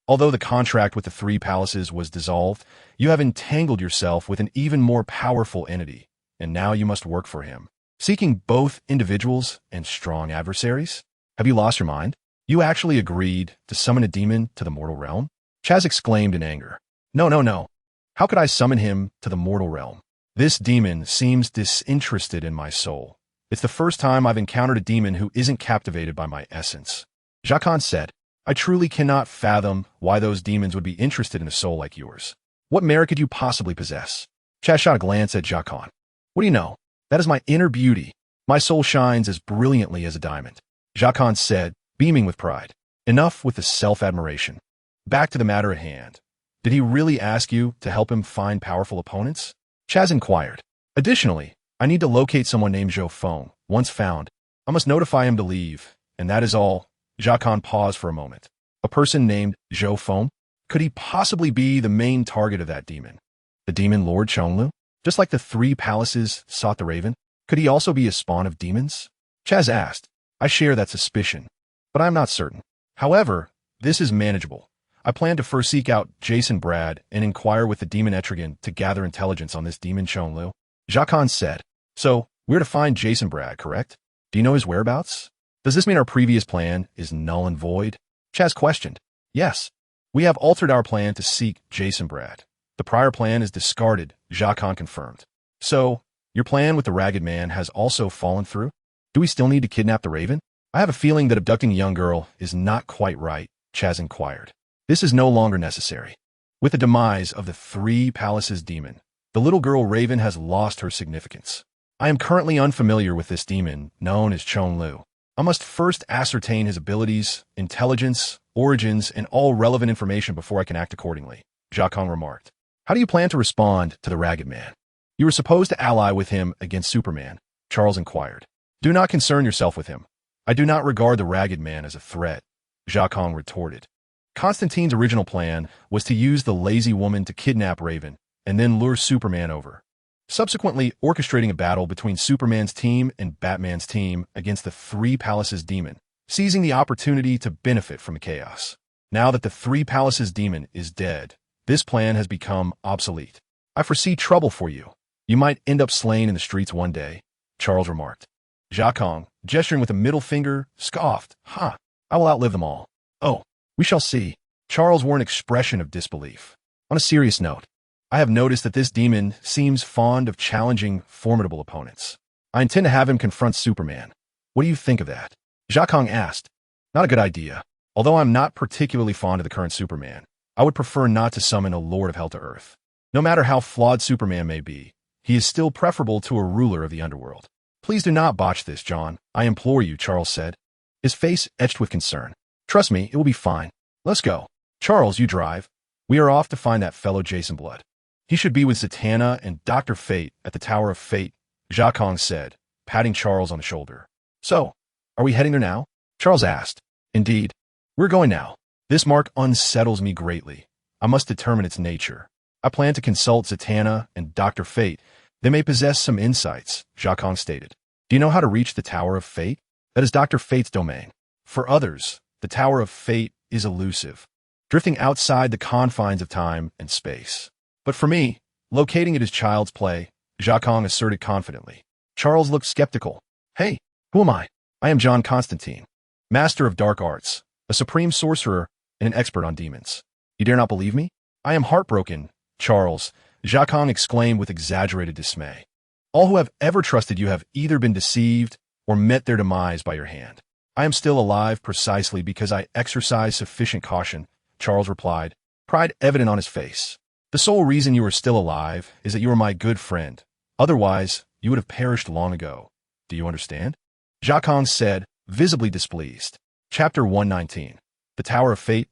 Although the contract with the 3 palaces was dissolved, you have entangled yourself with an even more powerful entity, and now you must work for him, seeking both individuals and strong adversaries? Have you lost your mind? You actually agreed to summon a demon to the mortal realm? Chaz exclaimed in anger. No. How could I summon him to the mortal realm? This demon seems disinterested in my soul. It's the first time I've encountered a demon who isn't captivated by my essence. Zhou Feng said, I truly cannot fathom why those demons would be interested in a soul like yours. What merit could you possibly possess? Chaz shot a glance at Zhou Feng. What do you know? That is my inner beauty. My soul shines as brilliantly as a diamond. Zhou Feng said, beaming with pride. Enough with the self-admiration. Back to the matter at hand. Did he really ask you to help him find powerful opponents? Chaz inquired. Additionally, I need to locate someone named Zhou Feng. Once found, I must notify him to leave, and that is all. Zhou Feng paused for a moment. A person named Zhou Feng? Could he possibly be the main target of that demon? The demon Lord Chonlu? Just like the 3 palaces sought the raven? Could he also be a spawn of demons? Chaz asked. I share that suspicion, but I'm not certain. However, this is manageable. I plan to first seek out Jason Brad and inquire with the demon Etrigan to gather intelligence on this demon Chonlu. Zhou Feng said, So, we're to find Jason Brad, correct? Do you know his whereabouts? Does this mean our previous plan is null and void? Chaz questioned. Yes. We have altered our plan to seek Jason Brad. The prior plan is discarded, Zhou Feng confirmed. So, your plan with the Ragged Man has also fallen through? Do we still need to kidnap the Raven? I have a feeling that abducting a young girl is not quite right, Chaz inquired. This is no longer necessary. With the demise of the Three Palaces demon, the little girl Raven has lost her significance. I am currently unfamiliar with this demon, known as Chong Lu. I must first ascertain his abilities, intelligence, origins, and all relevant information before I can act accordingly, Zhou Feng remarked. How do you plan to respond to the Ragged Man? You were supposed to ally with him against Superman, Charles inquired. Do not concern yourself with him. I do not regard the Ragged Man as a threat, Zhou Feng retorted. Constantine's original plan was to use the lazy woman to kidnap Raven and then lure Superman over, subsequently orchestrating a battle between Superman's team and Batman's team against the Three Palaces demon, seizing the opportunity to benefit from the chaos. Now that the Three Palaces demon is dead, this plan has become obsolete. I foresee trouble for you. You might end up slain in the streets one day, Charles remarked. Zhou Feng, gesturing with a middle finger, scoffed. I will outlive them all. Oh, we shall see. Charles wore an expression of disbelief. On a serious note, I have noticed that this demon seems fond of challenging formidable opponents. I intend to have him confront Superman. What do you think of that? Zhou Feng asked. Not a good idea. Although I'm not particularly fond of the current Superman, I would prefer not to summon a Lord of Hell to Earth. No matter how flawed Superman may be, he is still preferable to a ruler of the underworld. Please do not botch this, John. I implore you, Charles said, his face etched with concern. Trust me, it will be fine. Let's go. Charles, you drive. We are off to find that fellow Jason Blood. He should be with Zatanna and Dr. Fate at the Tower of Fate, Zhou Feng said, patting Charles on the shoulder. So, are we heading there now? Charles asked. Indeed. We're going now. This mark unsettles me greatly. I must determine its nature. I plan to consult Zatanna and Dr. Fate. They may possess some insights, Zhou Feng stated. Do you know how to reach the Tower of Fate? That is Dr. Fate's domain. For others, the Tower of Fate is elusive, drifting outside the confines of time and space. But for me, locating it is child's play, Zhou Feng asserted confidently. Charles looked skeptical. Hey, who am I? I am John Constantine, master of dark arts, a supreme sorcerer, and an expert on demons. You dare not believe me? I am heartbroken, Charles, Zhou Feng exclaimed with exaggerated dismay. All who have ever trusted you have either been deceived or met their demise by your hand. I am still alive precisely because I exercise sufficient caution, Charles replied, pride evident on his face. The sole reason you are still alive is that you are my good friend. Otherwise, you would have perished long ago. Do you understand? Zhou Feng said, visibly displeased. Chapter 119. The Tower of Fate.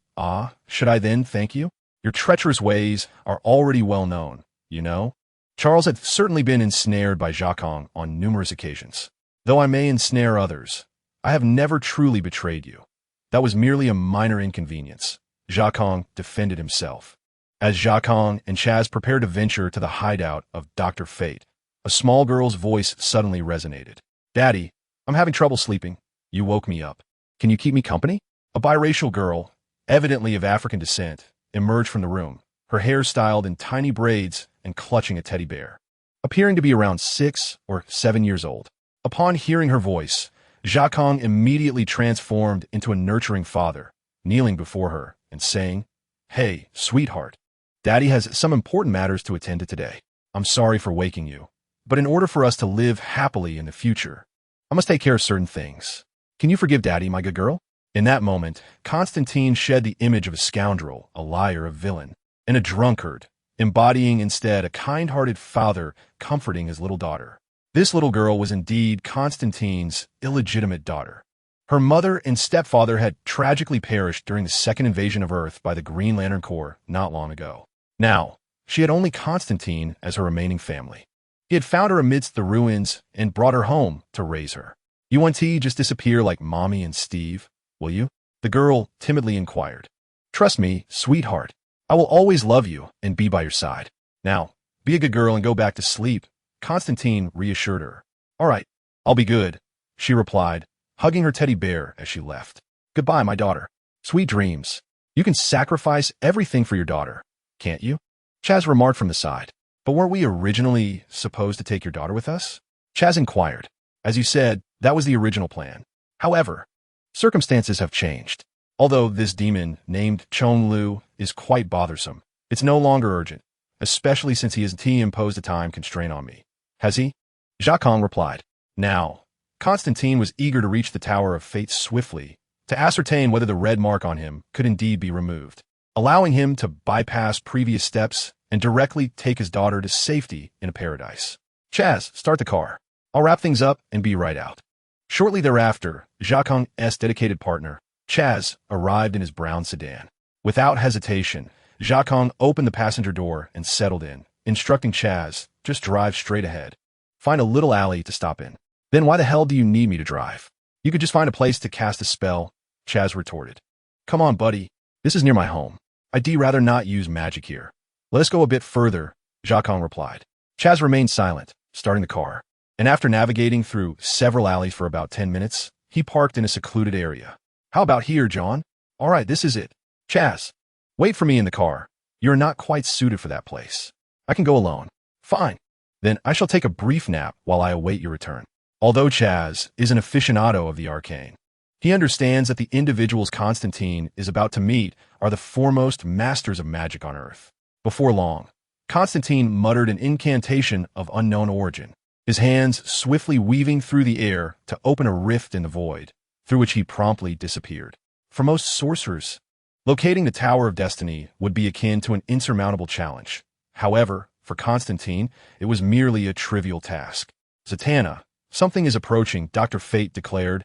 Should I then thank you? Your treacherous ways are already well known, you know? Charles had certainly been ensnared by Zhou Feng on numerous occasions. Though I may ensnare others, I have never truly betrayed you. That was merely a minor inconvenience. Zhou Feng defended himself. As Zhou Feng and Chaz prepared to venture to the hideout of Dr. Fate, a small girl's voice suddenly resonated. Daddy, I'm having trouble sleeping. You woke me up. Can you keep me company? A biracial girl, evidently of African descent, emerged from the room, her hair styled in tiny braids and clutching a teddy bear. Appearing to be around 6 or 7 years old. Upon hearing her voice, Zhou Feng immediately transformed into a nurturing father, kneeling before her and saying, Hey, sweetheart, Daddy has some important matters to attend to today. I'm sorry for waking you, but in order for us to live happily in the future, I must take care of certain things. Can you forgive Daddy, my good girl? In that moment, Constantine shed the image of a scoundrel, a liar, a villain, and a drunkard, embodying instead a kind-hearted father comforting his little daughter. This little girl was indeed Constantine's illegitimate daughter. Her mother and stepfather had tragically perished during the second invasion of Earth by the Green Lantern Corps not long ago. Now, she had only Constantine as her remaining family. He had found her amidst the ruins and brought her home to raise her. You want to just disappear like Mommy and Steve, will you? The girl timidly inquired. Trust me, sweetheart. I will always love you and be by your side. Now, be a good girl and go back to sleep, Constantine reassured her. All right, I'll be good, she replied, hugging her teddy bear as she left. Goodbye, my daughter. Sweet dreams. You can sacrifice everything for your daughter, can't you? Chaz remarked from the side. But weren't we originally supposed to take your daughter with us? Chaz inquired. As you said, that was the original plan. However, circumstances have changed. Although this demon, named Chong Lu, is quite bothersome, it's no longer urgent, especially since he imposed a time constraint on me. Has he? Zhou Feng replied. Now, Constantine was eager to reach the Tower of Fate swiftly, to ascertain whether the red mark on him could indeed be removed, allowing him to bypass previous steps and directly take his daughter to safety in a paradise. Chaz, start the car. I'll wrap things up and be right out. Shortly thereafter, Zhou Feng's dedicated partner, Chaz, arrived in his brown sedan. Without hesitation, Zhou Feng opened the passenger door and settled in, instructing Chaz, just drive straight ahead. Find a little alley to stop in. Then why the hell do you need me to drive? You could just find a place to cast a spell, Chaz retorted. Come on, buddy. This is near my home. I'd rather not use magic here. Let us go a bit further, Zhou Feng replied. Chaz remained silent, starting the car, and after navigating through several alleys for about 10 minutes, he parked in a secluded area. How about here, John? All right, this is it. Chaz, wait for me in the car. You're not quite suited for that place. I can go alone. Fine. Then I shall take a brief nap while I await your return. Although Chaz is an aficionado of the arcane, he understands that the individuals Constantine is about to meet are the foremost masters of magic on Earth. Before long, Constantine muttered an incantation of unknown origin, his hands swiftly weaving through the air to open a rift in the void, through which he promptly disappeared. For most sorcerers, locating the Tower of Destiny would be akin to an insurmountable challenge. However, for Constantine, it was merely a trivial task. Zatanna, something is approaching, Dr. Fate declared,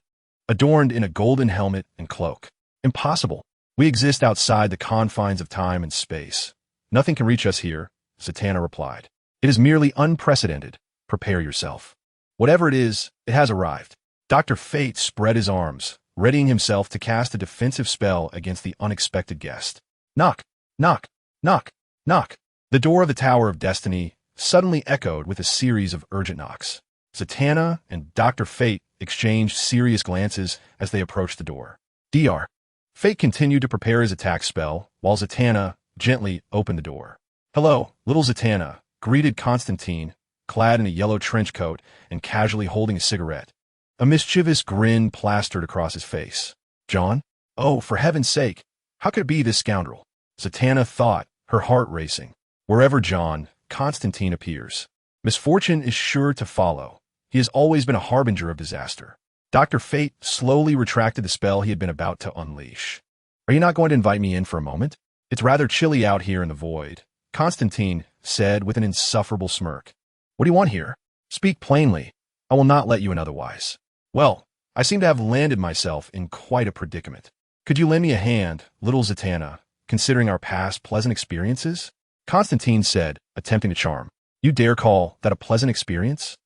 adorned in a golden helmet and cloak. Impossible. We exist outside the confines of time and space. Nothing can reach us here, Zatanna replied. It is merely unprecedented. Prepare yourself. Whatever it is, it has arrived. Dr. Fate spread his arms, readying himself to cast a defensive spell against the unexpected guest. Knock, knock, knock, knock. The door of the Tower of Destiny suddenly echoed with a series of urgent knocks. Zatanna and Dr. Fate exchanged serious glances as they approached the door. Dr. Fate continued to prepare his attack spell, while Zatanna gently opened the door. Hello, little Zatanna, greeted Constantine, clad in a yellow trench coat and casually holding a cigarette. A mischievous grin plastered across his face. John? Oh, for heaven's sake, how could it be this scoundrel? Zatanna thought, her heart racing. Wherever John, Constantine appears, misfortune is sure to follow. He has always been a harbinger of disaster. Dr. Fate slowly retracted the spell he had been about to unleash. Are you not going to invite me in for a moment? It's rather chilly out here in the void, Constantine said with an insufferable smirk. What do you want here? Speak plainly. I will not let you in otherwise. Well, I seem to have landed myself in quite a predicament. Could you lend me a hand, little Zatanna, considering our past pleasant experiences? Constantine said, attempting to charm. You dare call that a pleasant experience?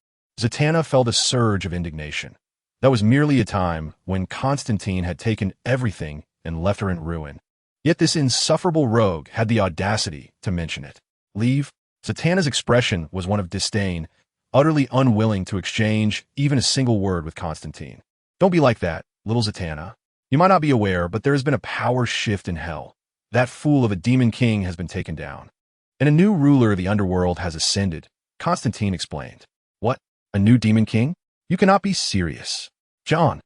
Zatanna felt a surge of indignation. That was merely a time when Constantine had taken everything and left her in ruin. Yet this insufferable rogue had the audacity to mention it. Leave? Zatanna's expression was one of disdain, utterly unwilling to exchange even a single word with Constantine. Don't be like that, little Zatanna. You might not be aware, but there has been a power shift in hell. That fool of a demon king has been taken down, and a new ruler of the underworld has ascended, Constantine explained. What? A new demon king? You cannot be serious. John,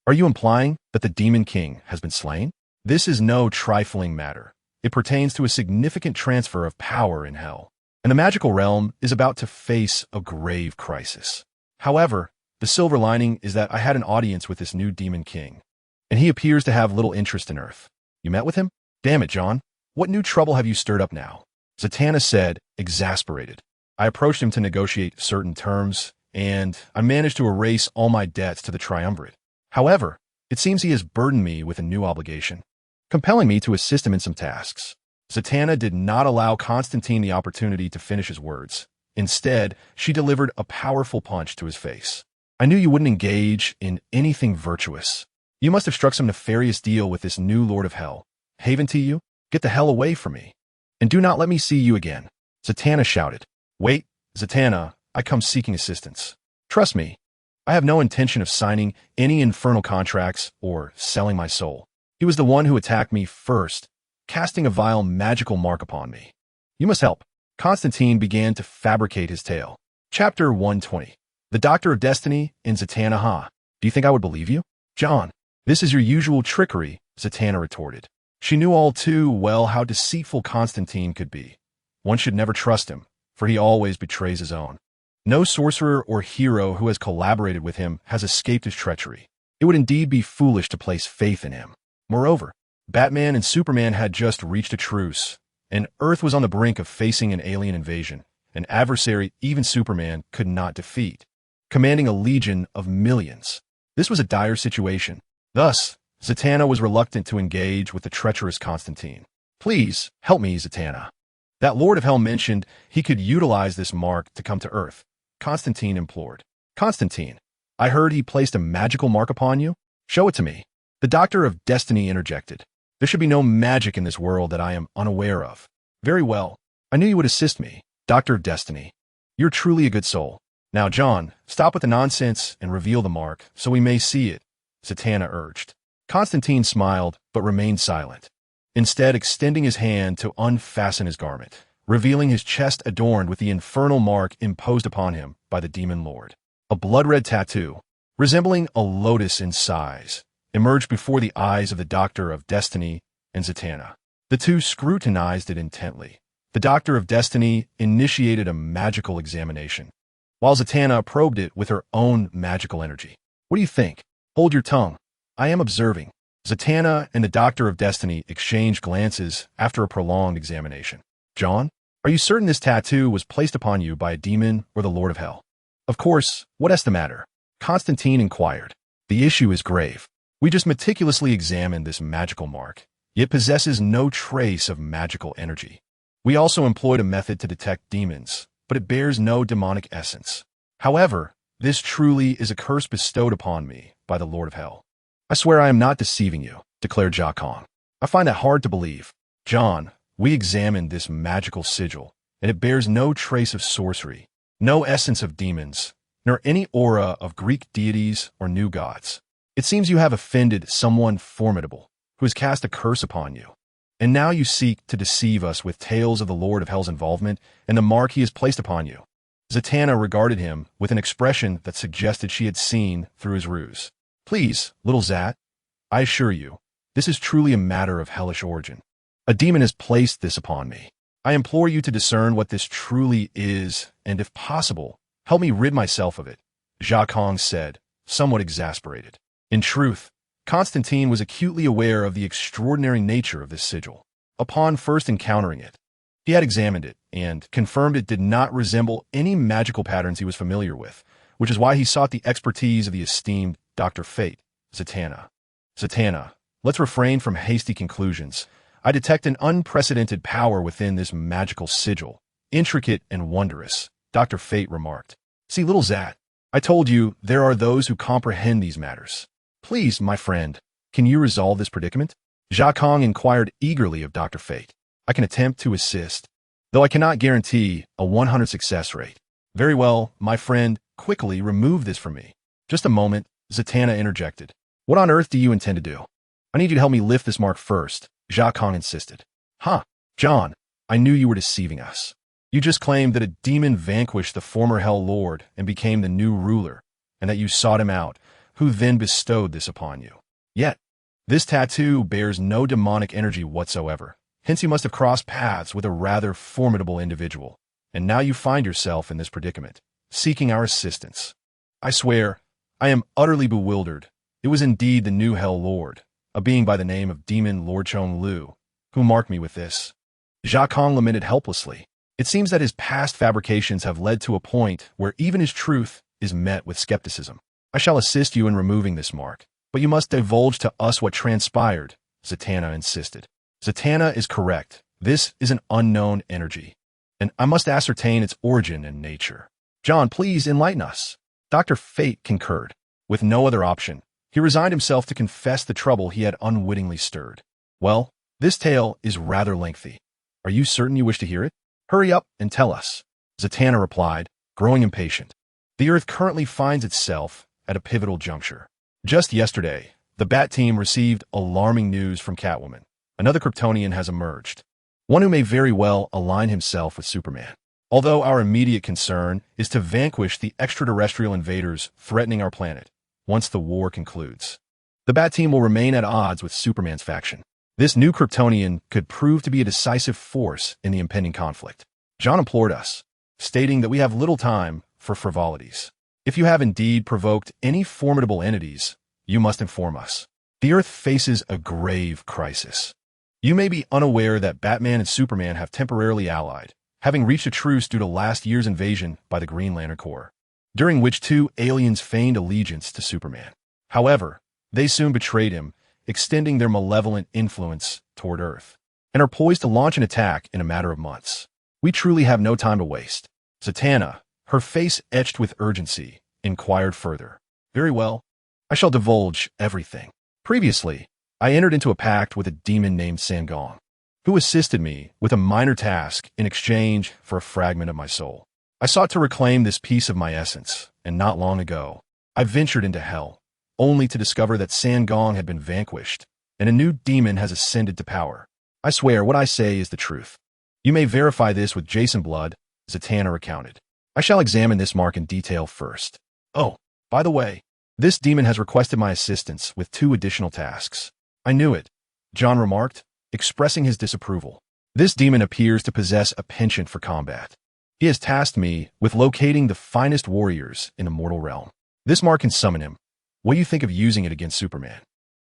are you implying that the demon king has been slain? This is no trifling matter. It pertains to a significant transfer of power in hell, and the magical realm is about to face a grave crisis. However, the silver lining is that I had an audience with this new demon king, and he appears to have little interest in Earth. You met with him? Damn it, John. What new trouble have you stirred up now? Zatanna said, exasperated. I approached him to negotiate certain terms, and I managed to erase all my debts to the Triumvirate. However, it seems he has burdened me with a new obligation, compelling me to assist him in some tasks. Zatanna did not allow Constantine the opportunity to finish his words. Instead, she delivered a powerful punch to his face. I knew you wouldn't engage in anything virtuous. You must have struck some nefarious deal with this new Lord of Hell. Haven to you? Get the hell away from me. And do not let me see you again. Zatanna shouted. Wait, Zatanna, I come seeking assistance. Trust me, I have no intention of signing any infernal contracts or selling my soul. He was the one who attacked me first, casting a vile magical mark upon me. You must help. Constantine began to fabricate his tale. Chapter 120. The Doctor of Destiny in Zatanna. Ha. Do you think I would believe you? John, this is your usual trickery, Zatanna retorted. She knew all too well how deceitful Constantine could be. One should never trust him, for he always betrays his own. No sorcerer or hero who has collaborated with him has escaped his treachery. It would indeed be foolish to place faith in him. Moreover, Batman and Superman had just reached a truce, and Earth was on the brink of facing an alien invasion, an adversary even Superman could not defeat, commanding a legion of millions. This was a dire situation. Thus, Zatanna was reluctant to engage with the treacherous Constantine. Please, help me, Zatanna. That Lord of Hell mentioned he could utilize this mark to come to Earth. Constantine implored. Constantine, I heard he placed a magical mark upon you. Show it to me. The Doctor of Destiny interjected. There should be no magic in this world that I am unaware of. Very well. I knew you would assist me, Doctor of Destiny. You're truly a good soul. Now, John, stop with the nonsense and reveal the mark so we may see it, Zatanna urged. Constantine smiled but remained silent, instead extending his hand to unfasten his garment, revealing his chest adorned with the infernal mark imposed upon him by the demon lord. A blood-red tattoo, resembling a lotus in size, emerged before the eyes of the Doctor of Destiny and Zatanna. The two scrutinized it intently. The Doctor of Destiny initiated a magical examination, while Zatanna probed it with her own magical energy. What do you think? Hold your tongue. I am observing. Zatanna and the Doctor of Destiny exchanged glances after a prolonged examination. John, are you certain this tattoo was placed upon you by a demon or the Lord of Hell? Of course, what is the matter? Constantine inquired. The issue is grave. We just meticulously examined this magical mark. It possesses no trace of magical energy. We also employed a method to detect demons, but it bears no demonic essence. However, this truly is a curse bestowed upon me by the Lord of Hell. I swear I am not deceiving you, declared Zhou Feng. I find that hard to believe. John, we examined this magical sigil, and it bears no trace of sorcery, no essence of demons, nor any aura of Greek deities or new gods. It seems you have offended someone formidable, who has cast a curse upon you. And now you seek to deceive us with tales of the Lord of Hell's involvement and the mark he has placed upon you. Zatanna regarded him with an expression that suggested she had seen through his ruse. Please, little Zat, I assure you, this is truly a matter of hellish origin. A demon has placed this upon me. I implore you to discern what this truly is, and if possible, help me rid myself of it, Zhou Feng said, somewhat exasperated. In truth, Constantine was acutely aware of the extraordinary nature of this sigil. Upon first encountering it, he had examined it and confirmed it did not resemble any magical patterns he was familiar with, which is why he sought the expertise of the esteemed Dr. Fate, Zatanna. Zatanna, let's refrain from hasty conclusions. I detect an unprecedented power within this magical sigil, intricate and wondrous, Dr. Fate remarked. See, little Zat, I told you there are those who comprehend these matters. Please, my friend, can you resolve this predicament? Zhou Feng inquired eagerly of Dr. Fate. I can attempt to assist, though I cannot guarantee a 100 success rate. Very well, my friend, quickly remove this from me. Just a moment, Zatanna interjected. What on earth do you intend to do? I need you to help me lift this mark first, Zhou Feng insisted. Huh, John, I knew you were deceiving us. You just claimed that a demon vanquished the former Hell Lord and became the new ruler, and that you sought him out, who then bestowed this upon you. Yet, this tattoo bears no demonic energy whatsoever. Hence you must have crossed paths with a rather formidable individual, and now you find yourself in this predicament, seeking our assistance. I swear, I am utterly bewildered. It was indeed the new Hell Lord, a being by the name of Demon Lord Chong Lu, who marked me with this. Zhou Feng lamented helplessly. It seems that his past fabrications have led to a point where even his truth is met with skepticism. I shall assist you in removing this mark, but you must divulge to us what transpired, Zatanna insisted. Zatanna is correct. This is an unknown energy, and I must ascertain its origin and nature. John, please enlighten us. Dr. Fate concurred. With no other option, he resigned himself to confess the trouble he had unwittingly stirred. Well, this tale is rather lengthy. Are you certain you wish to hear it? Hurry up and tell us, Zatanna replied, growing impatient. The Earth currently finds itself at a pivotal juncture. Just yesterday, the Bat team received alarming news from Catwoman. Another Kryptonian has emerged, one who may very well align himself with Superman. Although our immediate concern is to vanquish the extraterrestrial invaders threatening our planet once the war concludes. The Bat team will remain at odds with Superman's faction. This new Kryptonian could prove to be a decisive force in the impending conflict. John implored us, stating that we have little time for frivolities. If you have indeed provoked any formidable entities, you must inform us. The Earth faces a grave crisis. You may be unaware that Batman and Superman have temporarily allied, having reached a truce due to last year's invasion by the Green Lantern Corps, during which two aliens feigned allegiance to Superman. However, they soon betrayed him, extending their malevolent influence toward Earth, and are poised to launch an attack in a matter of months. We truly have no time to waste. Zatanna, her face etched with urgency, inquired further. Very well. I shall divulge everything. Previously, I entered into a pact with a demon named Sangong, who assisted me with a minor task in exchange for a fragment of my soul. I sought to reclaim this piece of my essence, and not long ago, I ventured into hell, only to discover that Sangong had been vanquished, and a new demon has ascended to power. I swear what I say is the truth. You may verify this with Jason Blood, Zatanna recounted. I shall examine this mark in detail first. Oh, by the way, this demon has requested my assistance with 2 additional tasks. I knew it, John remarked, expressing his disapproval. This demon appears to possess a penchant for combat. He has tasked me with locating the finest warriors in the mortal realm. This mark can summon him. What do you think of using it against Superman?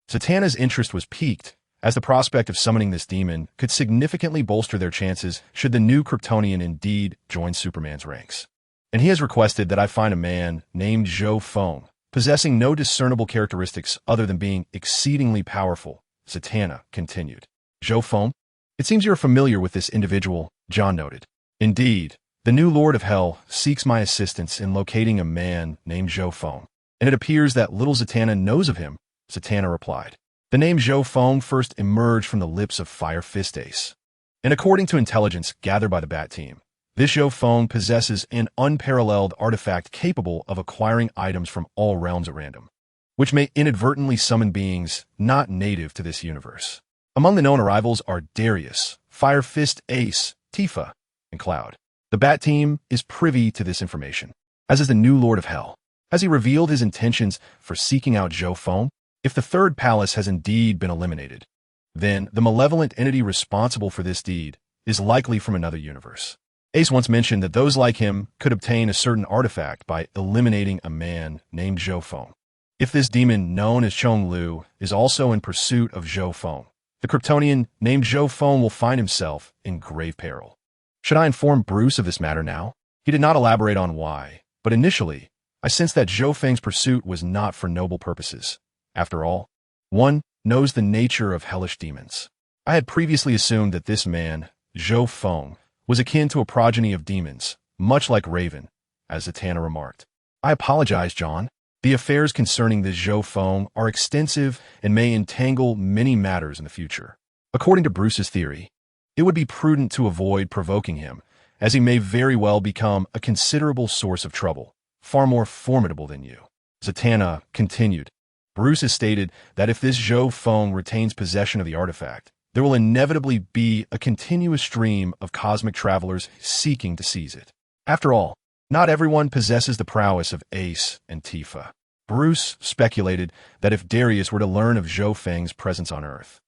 Zatanna's interest was piqued, as the prospect of summoning this demon could significantly bolster their chances should the new Kryptonian indeed join Superman's ranks. And he has requested that I find a man named Zhou Feng, possessing no discernible characteristics other than being exceedingly powerful, Zatanna continued. Zhou Feng? It seems you're familiar with this individual, John noted. Indeed, the new Lord of Hell seeks my assistance in locating a man named Zhou Feng, and it appears that little Zatanna knows of him, Zatanna replied. The name Zhou Feng first emerged from the lips of Fire Fist Ace, and according to intelligence gathered by the Bat Team, this Zhou Feng possesses an unparalleled artifact capable of acquiring items from all realms at random, which may inadvertently summon beings not native to this universe. Among the known arrivals are Darius, Fire Fist Ace, Tifa, and Cloud. The Bat Team is privy to this information, as is the new Lord of Hell. Has he revealed his intentions for seeking out Zhou Feng? If the third palace has indeed been eliminated, then the malevolent entity responsible for this deed is likely from another universe. Ace once mentioned that those like him could obtain a certain artifact by eliminating a man named Zhou Feng. If this demon known as Chong Lu is also in pursuit of Zhou Feng, the Kryptonian named Zhou Feng will find himself in grave peril. Should I inform Bruce of this matter now? He did not elaborate on why, but initially, I sensed that Zhou Feng's pursuit was not for noble purposes. After all, one knows the nature of hellish demons. I had previously assumed that this man, Zhou Feng, was akin to a progeny of demons, much like Raven, as Zatanna remarked. I apologize, John. The affairs concerning this Zhou Feng are extensive and may entangle many matters in the future. According to Bruce's theory, it would be prudent to avoid provoking him, as he may very well become a considerable source of trouble, far more formidable than you. Zatanna continued. Bruce has stated that if this Zhou Feng retains possession of the artifact, there will inevitably be a continuous stream of cosmic travelers seeking to seize it. After all, not everyone possesses the prowess of Ace and Tifa. Bruce speculated that if Darius were to learn of Zhou Feng's presence on Earth,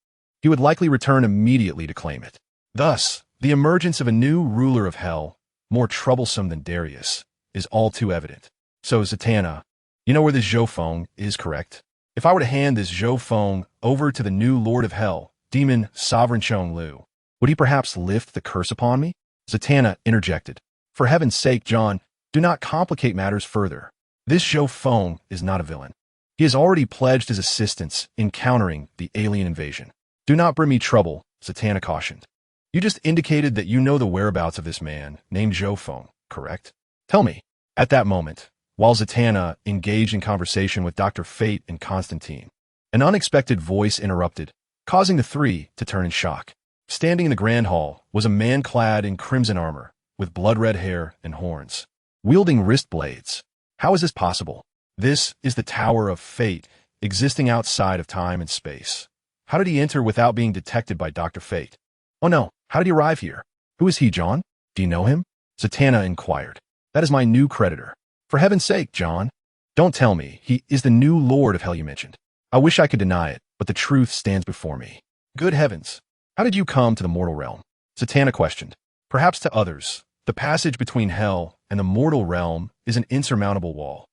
he would likely return immediately to claim it. Thus, the emergence of a new ruler of Hell, more troublesome than Darius, is all too evident. So, Zatanna, you know where this Zhou Feng is, correct? If I were to hand this Zhou Feng over to the new Lord of Hell, Demon Sovereign Chong Lu, would he perhaps lift the curse upon me? Zatanna interjected. For heaven's sake, John, do not complicate matters further. This Zhou Feng is not a villain. He has already pledged his assistance in countering the alien invasion. Do not bring me trouble, Zatanna cautioned. You just indicated that you know the whereabouts of this man named Zhou Feng, correct? Tell me. At that moment, while Zatanna engaged in conversation with Dr. Fate and Constantine, an unexpected voice interrupted, causing the three to turn in shock. Standing in the grand hall was a man clad in crimson armor, with blood-red hair and horns, wielding wrist blades. How is this possible? This is the Tower of Fate, existing outside of time and space. How did he enter without being detected by Dr. Fate? Oh no, how did he arrive here? Who is he, John? Do you know him? Zatanna inquired. That is my new creditor. For heaven's sake, John, don't tell me he is the new Lord of Hell you mentioned. I wish I could deny it, but the truth stands before me. Good heavens, how did you come to the mortal realm? Zatanna questioned. Perhaps to others, the passage between Hell and the mortal realm is an insurmountable wall.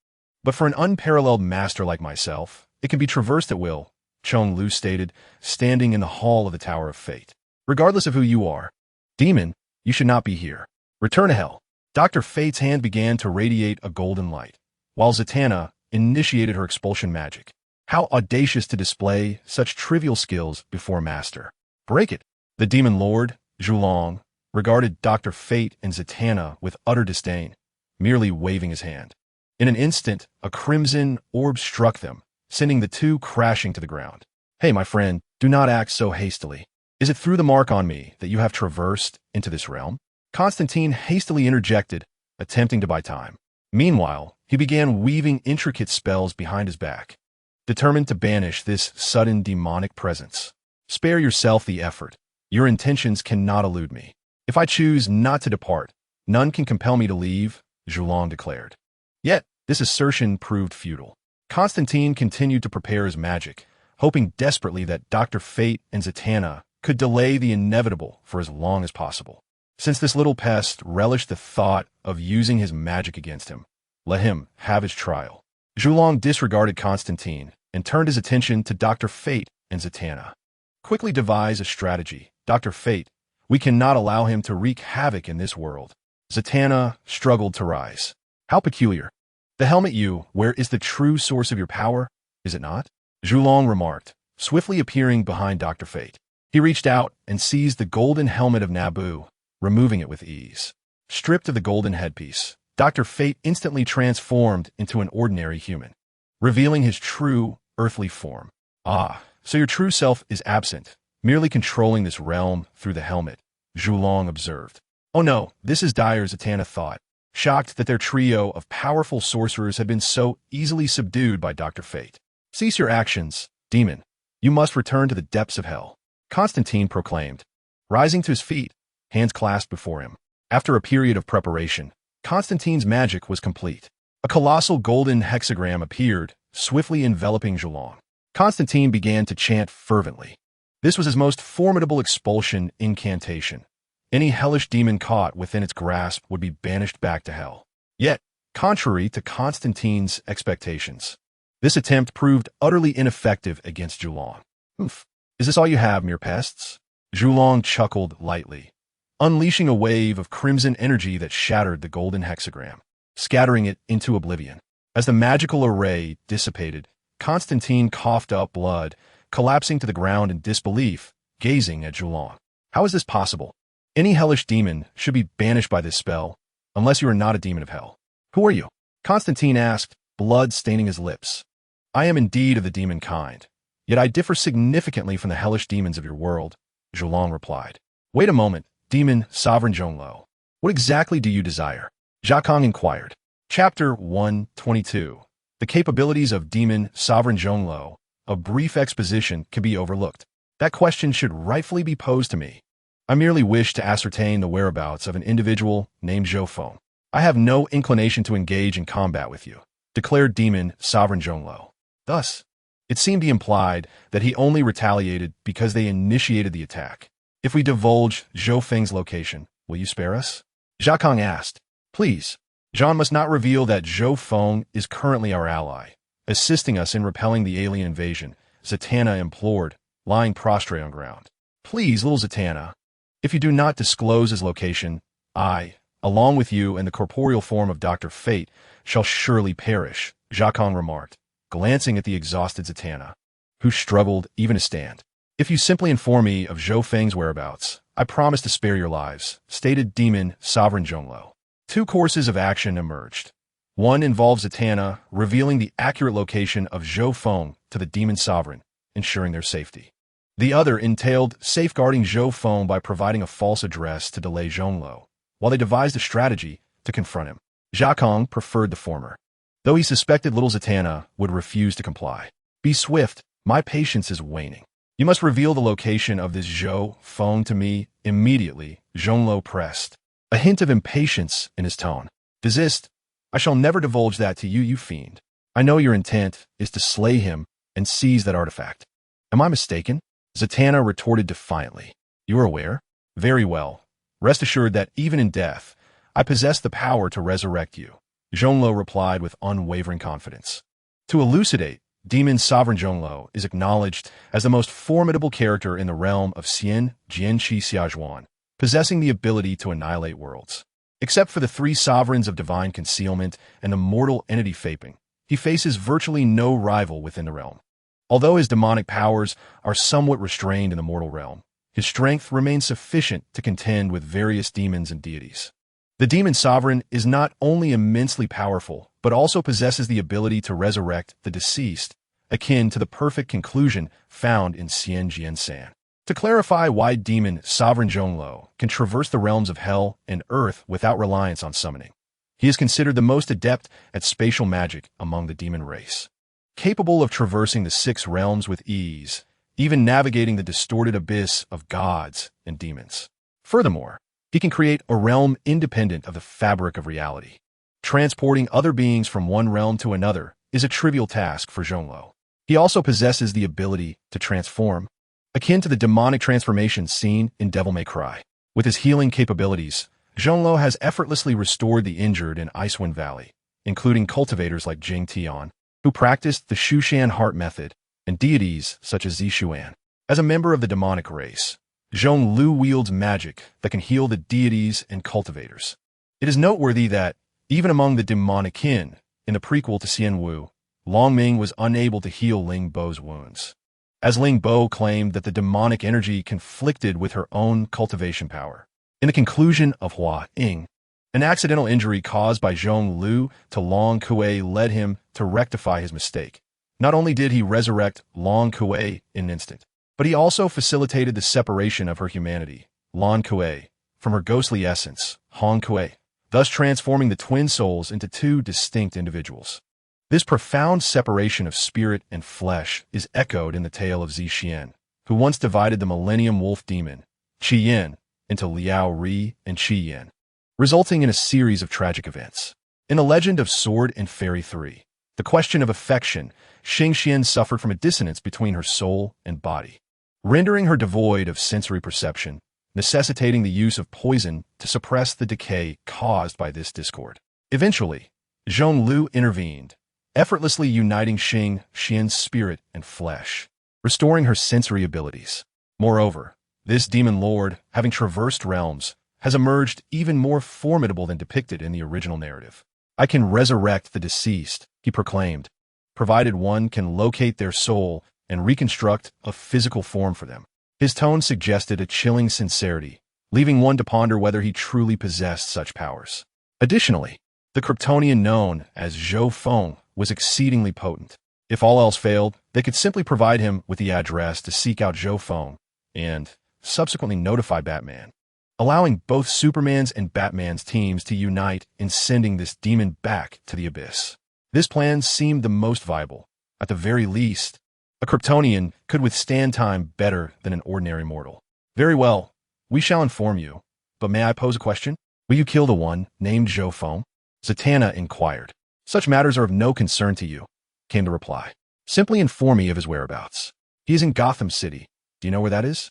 But for an unparalleled master like myself, it can be traversed at will, Chong Lu stated, standing in the hall of the Tower of Fate. Regardless of who you are, demon, you should not be here. Return to hell. Dr. Fate's hand began to radiate a golden light, while Zatanna initiated her expulsion magic. How audacious to display such trivial skills before master. Break it. The demon lord, Zhou regarded Dr. Fate and Zatanna with utter disdain, merely waving his hand. In an instant, a crimson orb struck them, sending the two crashing to the ground. Hey, my friend, do not act so hastily. Is it through the mark on me that you have traversed into this realm? Constantine hastily interjected, attempting to buy time. Meanwhile, he began weaving intricate spells behind his back, determined to banish this sudden demonic presence. Spare yourself the effort. Your intentions cannot elude me. If I choose not to depart, none can compel me to leave, Zhou declared. Yet, this assertion proved futile. Constantine continued to prepare his magic, hoping desperately that Dr. Fate and Zatanna could delay the inevitable for as long as possible. Since this little pest relished the thought of using his magic against him, let him have his trial. Zhou disregarded Constantine and turned his attention to Dr. Fate and Zatanna. Quickly devise a strategy. Dr. Fate, we cannot allow him to wreak havoc in this world. Zatanna struggled to rise. How peculiar. The helmet you wear is the true source of your power, is it not? Zhou remarked, swiftly appearing behind Dr. Fate. He reached out and seized the golden helmet of Naboo, removing it with ease. Stripped of the golden headpiece, Dr. Fate instantly transformed into an ordinary human, revealing his true, earthly form. Ah, so your true self is absent, merely controlling this realm through the helmet, Zhou observed. Oh no, this is dire, Zatanna thought, shocked that their trio of powerful sorcerers had been so easily subdued by Dr. Fate. Cease your actions, demon. You must return to the depths of hell, Constantine proclaimed, rising to his feet, hands clasped before him. After a period of preparation, Constantine's magic was complete. A colossal golden hexagram appeared, swiftly enveloping Zhou. Constantine began to chant fervently. This was his most formidable expulsion incantation. Any hellish demon caught within its grasp would be banished back to hell. Yet, contrary to Constantine's expectations, this attempt proved utterly ineffective against Zhou. Oof. Is this all you have, mere pests? Zhou chuckled lightly, unleashing a wave of crimson energy that shattered the golden hexagram, scattering it into oblivion. As the magical array dissipated, Constantine coughed up blood, collapsing to the ground in disbelief, gazing at Zhou. How is this possible? Any hellish demon should be banished by this spell, unless you are not a demon of hell. Who are you? Constantine asked, blood staining his lips. I am indeed of the demon kind, yet I differ significantly from the hellish demons of your world, Zhou replied. Wait a moment, demon sovereign Zhonglo. What exactly do you desire? Zhakang inquired. Chapter 122. The capabilities of demon sovereign Zhonglo. A brief exposition can be overlooked. That question should rightfully be posed to me. I merely wish to ascertain the whereabouts of an individual named Zhou Feng. I have no inclination to engage in combat with you, declared demon sovereign Zhonglo. Thus, it seemed he implied that he only retaliated because they initiated the attack. If we divulge Zhou Feng's location, will you spare us? Zhakang asked. Please, Jean must not reveal that Zhou Feng is currently our ally, assisting us in repelling the alien invasion, Zatanna implored, lying prostrate on ground. Please, little Zatanna, if you do not disclose his location, I, along with you and the corporeal form of Dr. Fate, shall surely perish, Zhakang remarked, glancing at the exhausted Zatanna, who struggled even to stand. If you simply inform me of Zhou Feng's whereabouts, I promise to spare your lives, stated demon sovereign Zhonglo. Two courses of action emerged. One involved Zatanna revealing the accurate location of Zhou Feng to the demon sovereign, ensuring their safety. The other entailed safeguarding Zhou Feng by providing a false address to delay Zhonglo, while they devised a strategy to confront him. Zhakang preferred the former, though he suspected little Zatanna would refuse to comply. Be swift, my patience is waning. You must reveal the location of this Zhou Feng to me immediately, Zhonglo pressed, a hint of impatience in his tone. Desist. I shall never divulge that to you, you fiend. I know your intent is to slay him and seize that artifact. Am I mistaken? Zatanna retorted defiantly. You are aware? Very well. Rest assured that even in death, I possess the power to resurrect you. Zhonglou replied with unwavering confidence. To elucidate, Demon Sovereign Zhonglou is acknowledged as the most formidable character in the realm of Xian, Jianqi, Xiaozhuan, possessing the ability to annihilate worlds. Except for the three sovereigns of divine concealment and the mortal entity Faping, he faces virtually no rival within the realm. Although his demonic powers are somewhat restrained in the mortal realm, his strength remains sufficient to contend with various demons and deities. The Demon Sovereign is not only immensely powerful, but also possesses the ability to resurrect the deceased, akin to the perfect conclusion found in Xian Jian San. To clarify why Demon Sovereign Zhonglou can traverse the realms of hell and earth without reliance on summoning, he is considered the most adept at spatial magic among the demon race. Capable of traversing the 6 realms with ease, even navigating the distorted abyss of gods and demons. Furthermore, he can create a realm independent of the fabric of reality. Transporting other beings from one realm to another is a trivial task for Zhonglou. He also possesses the ability to transform, akin to the demonic transformation seen in Devil May Cry. With his healing capabilities, Zhonglou has effortlessly restored the injured in Icewind Valley, including cultivators like Jing Tian, who practiced the Shushan Heart method, and deities such as Zishuan. As a member of the demonic race, Zhonglou wields magic that can heal the deities and cultivators. It is noteworthy that, even among the demonic kin, in the prequel to Xian Wu, Long Ming was unable to heal Ling Bo's wounds, as Ling Bo claimed that the demonic energy conflicted with her own cultivation power. In the conclusion of Hua Ying, an accidental injury caused by Zhonglou to Long Kuei led him to rectify his mistake. Not only did he resurrect Long Kuei in an instant, but he also facilitated the separation of her humanity, Long Kuei, from her ghostly essence, Hong Kuei, thus transforming the twin souls into 2 distinct individuals. This profound separation of spirit and flesh is echoed in the tale of Zixian, who once divided the Millennium Wolf Demon, Qi Yin, into Liao Ri and Qi Yin, resulting in a series of tragic events. In the legend of Sword and Fairy 3, the question of affection, Xing Xian suffered from a dissonance between her soul and body, rendering her devoid of sensory perception, necessitating the use of poison to suppress the decay caused by this discord. Eventually, Zhonglou intervened, effortlessly uniting Xing Xian's spirit and flesh, restoring her sensory abilities. Moreover, this demon lord, having traversed realms, has emerged even more formidable than depicted in the original narrative. I can resurrect the deceased, he proclaimed, provided one can locate their soul and reconstruct a physical form for them. His tone suggested a chilling sincerity, leaving one to ponder whether he truly possessed such powers. Additionally, the Kryptonian known as Zhou Feng was exceedingly potent. If all else failed, they could simply provide him with the address to seek out Zhou Feng and subsequently notify Batman, allowing both Superman's and Batman's teams to unite in sending this demon back to the abyss. This plan seemed the most viable. At the very least, a Kryptonian could withstand time better than an ordinary mortal. Very well, we shall inform you, but may I pose a question? Will you kill the one named Zhou Feng? Zatanna inquired. Such matters are of no concern to you, came the reply. Simply inform me of his whereabouts. He is in Gotham City. Do you know where that is?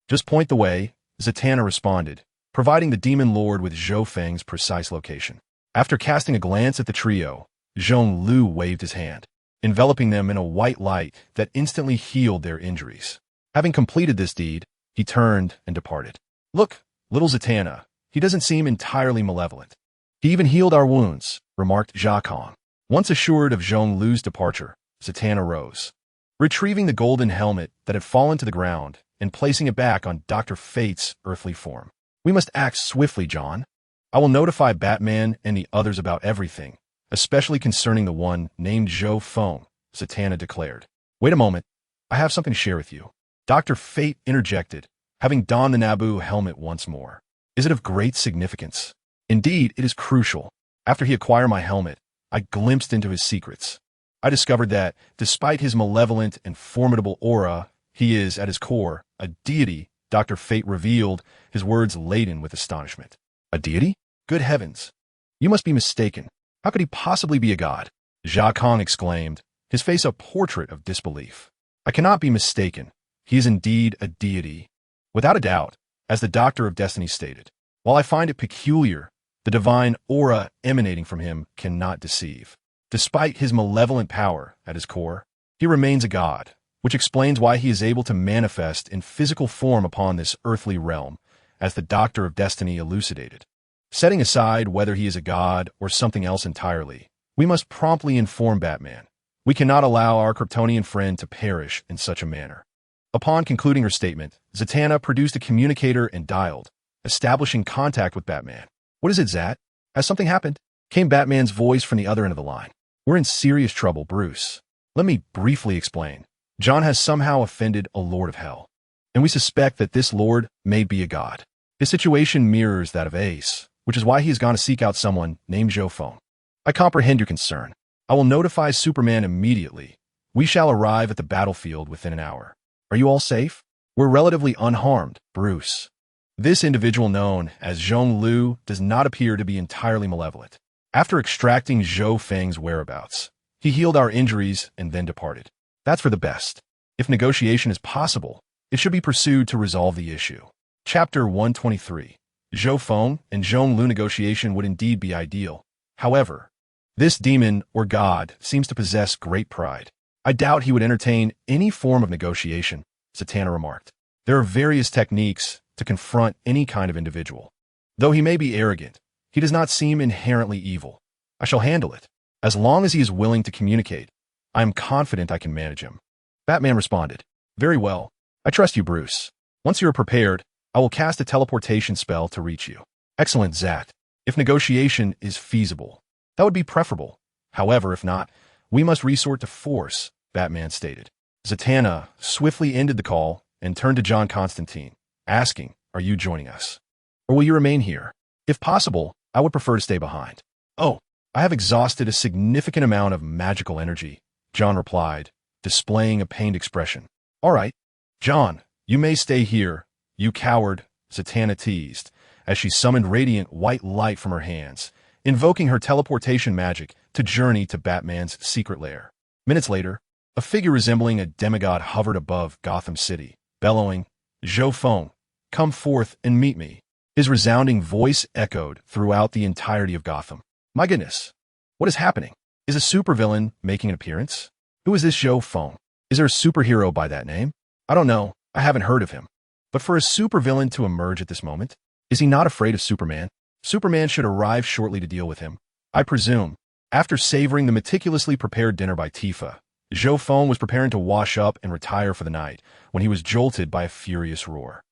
Just point the way, Zatanna responded, providing the demon lord with Zhou Feng's precise location. After casting a glance at the trio, Zhonglou waved his hand, enveloping them in a white light that instantly healed their injuries. Having completed this deed, he turned and departed. Look, little Zatanna, he doesn't seem entirely malevolent. He even healed our wounds, remarked Zha Kong. Once assured of Zhonglu's departure, Zatanna rose, retrieving the golden helmet that had fallen to the ground and placing it back on Dr. Fate's earthly form. We must act swiftly, John. I will notify Batman and the others about everything, especially concerning the one named Zhou Feng, Zatanna declared. Wait a moment. I have something to share with you. Dr. Fate interjected, having donned the Naboo helmet once more. Is it of great significance? Indeed, it is crucial. After he acquired my helmet, I glimpsed into his secrets. I discovered that, despite his malevolent and formidable aura, he is, at his core, a deity. Dr. Fate revealed, his words laden with astonishment. A deity? Good heavens! You must be mistaken. How could he possibly be a god? Zha Kong exclaimed, his face a portrait of disbelief. I cannot be mistaken. He is indeed a deity. Without a doubt, as the Doctor of Destiny stated. While I find it peculiar The divine aura emanating from him cannot deceive. Despite his malevolent power at his core, he remains a god, which explains why he is able to manifest in physical form upon this earthly realm, as the Doctor of Destiny elucidated. Setting aside whether he is a god or something else entirely, we must promptly inform Batman. We cannot allow our Kryptonian friend to perish in such a manner. Upon concluding her statement, Zatanna produced a communicator and dialed, establishing contact with Batman. "What is it, Zat? Has something happened?" came Batman's voice from the other end of the line. "We're in serious trouble, Bruce. Let me briefly explain. John has somehow offended a Lord of Hell, and we suspect that this Lord may be a god. His situation mirrors that of Ace, which is why he has gone to seek out someone named Zhou Feng. I comprehend your concern. I will notify Superman immediately. We shall arrive at the battlefield within an hour. Are you all safe?" "We're relatively unharmed, Bruce. This individual known as Zhong Lu does not appear to be entirely malevolent. After extracting Zhou Feng's whereabouts, he healed our injuries and then departed. That's for the best. If negotiation is possible, it should be pursued to resolve the issue." Chapter 123. Zhou Feng and Zhong Lu negotiation would indeed be ideal. However, this demon or god seems to possess great pride. "I doubt he would entertain any form of negotiation," Zatanna remarked. "There are various techniques to confront any kind of individual. Though he may be arrogant, he does not seem inherently evil. I shall handle it. As long as he is willing to communicate, I am confident I can manage him." Batman responded, "Very well. I trust you, Bruce. Once you are prepared, I will cast a teleportation spell to reach you." "Excellent, Zat. If negotiation is feasible, that would be preferable. However, if not, we must resort to force," Batman stated. Zatanna swiftly ended the call and turned to John Constantine, asking, "Are you joining us? Or will you remain here? If possible, I would prefer to stay behind." "Oh, I have exhausted a significant amount of magical energy," John replied, displaying a pained expression. "All right, John, you may stay here, you coward," Zatanna teased, as she summoned radiant white light from her hands, invoking her teleportation magic to journey to Batman's secret lair. Minutes later, a figure resembling a demigod hovered above Gotham City, bellowing, "Zhou Feng, come forth and meet me." His resounding voice echoed throughout the entirety of Gotham. "My goodness, what is happening? Is a supervillain making an appearance? Who is this Zhou Feng? Is there a superhero by that name? I don't know, I haven't heard of him. But for a supervillain to emerge at this moment, is he not afraid of Superman? Superman should arrive shortly to deal with him, I presume." After savoring the meticulously prepared dinner by Tifa, Zhou Feng was preparing to wash up and retire for the night when he was jolted by a furious roar.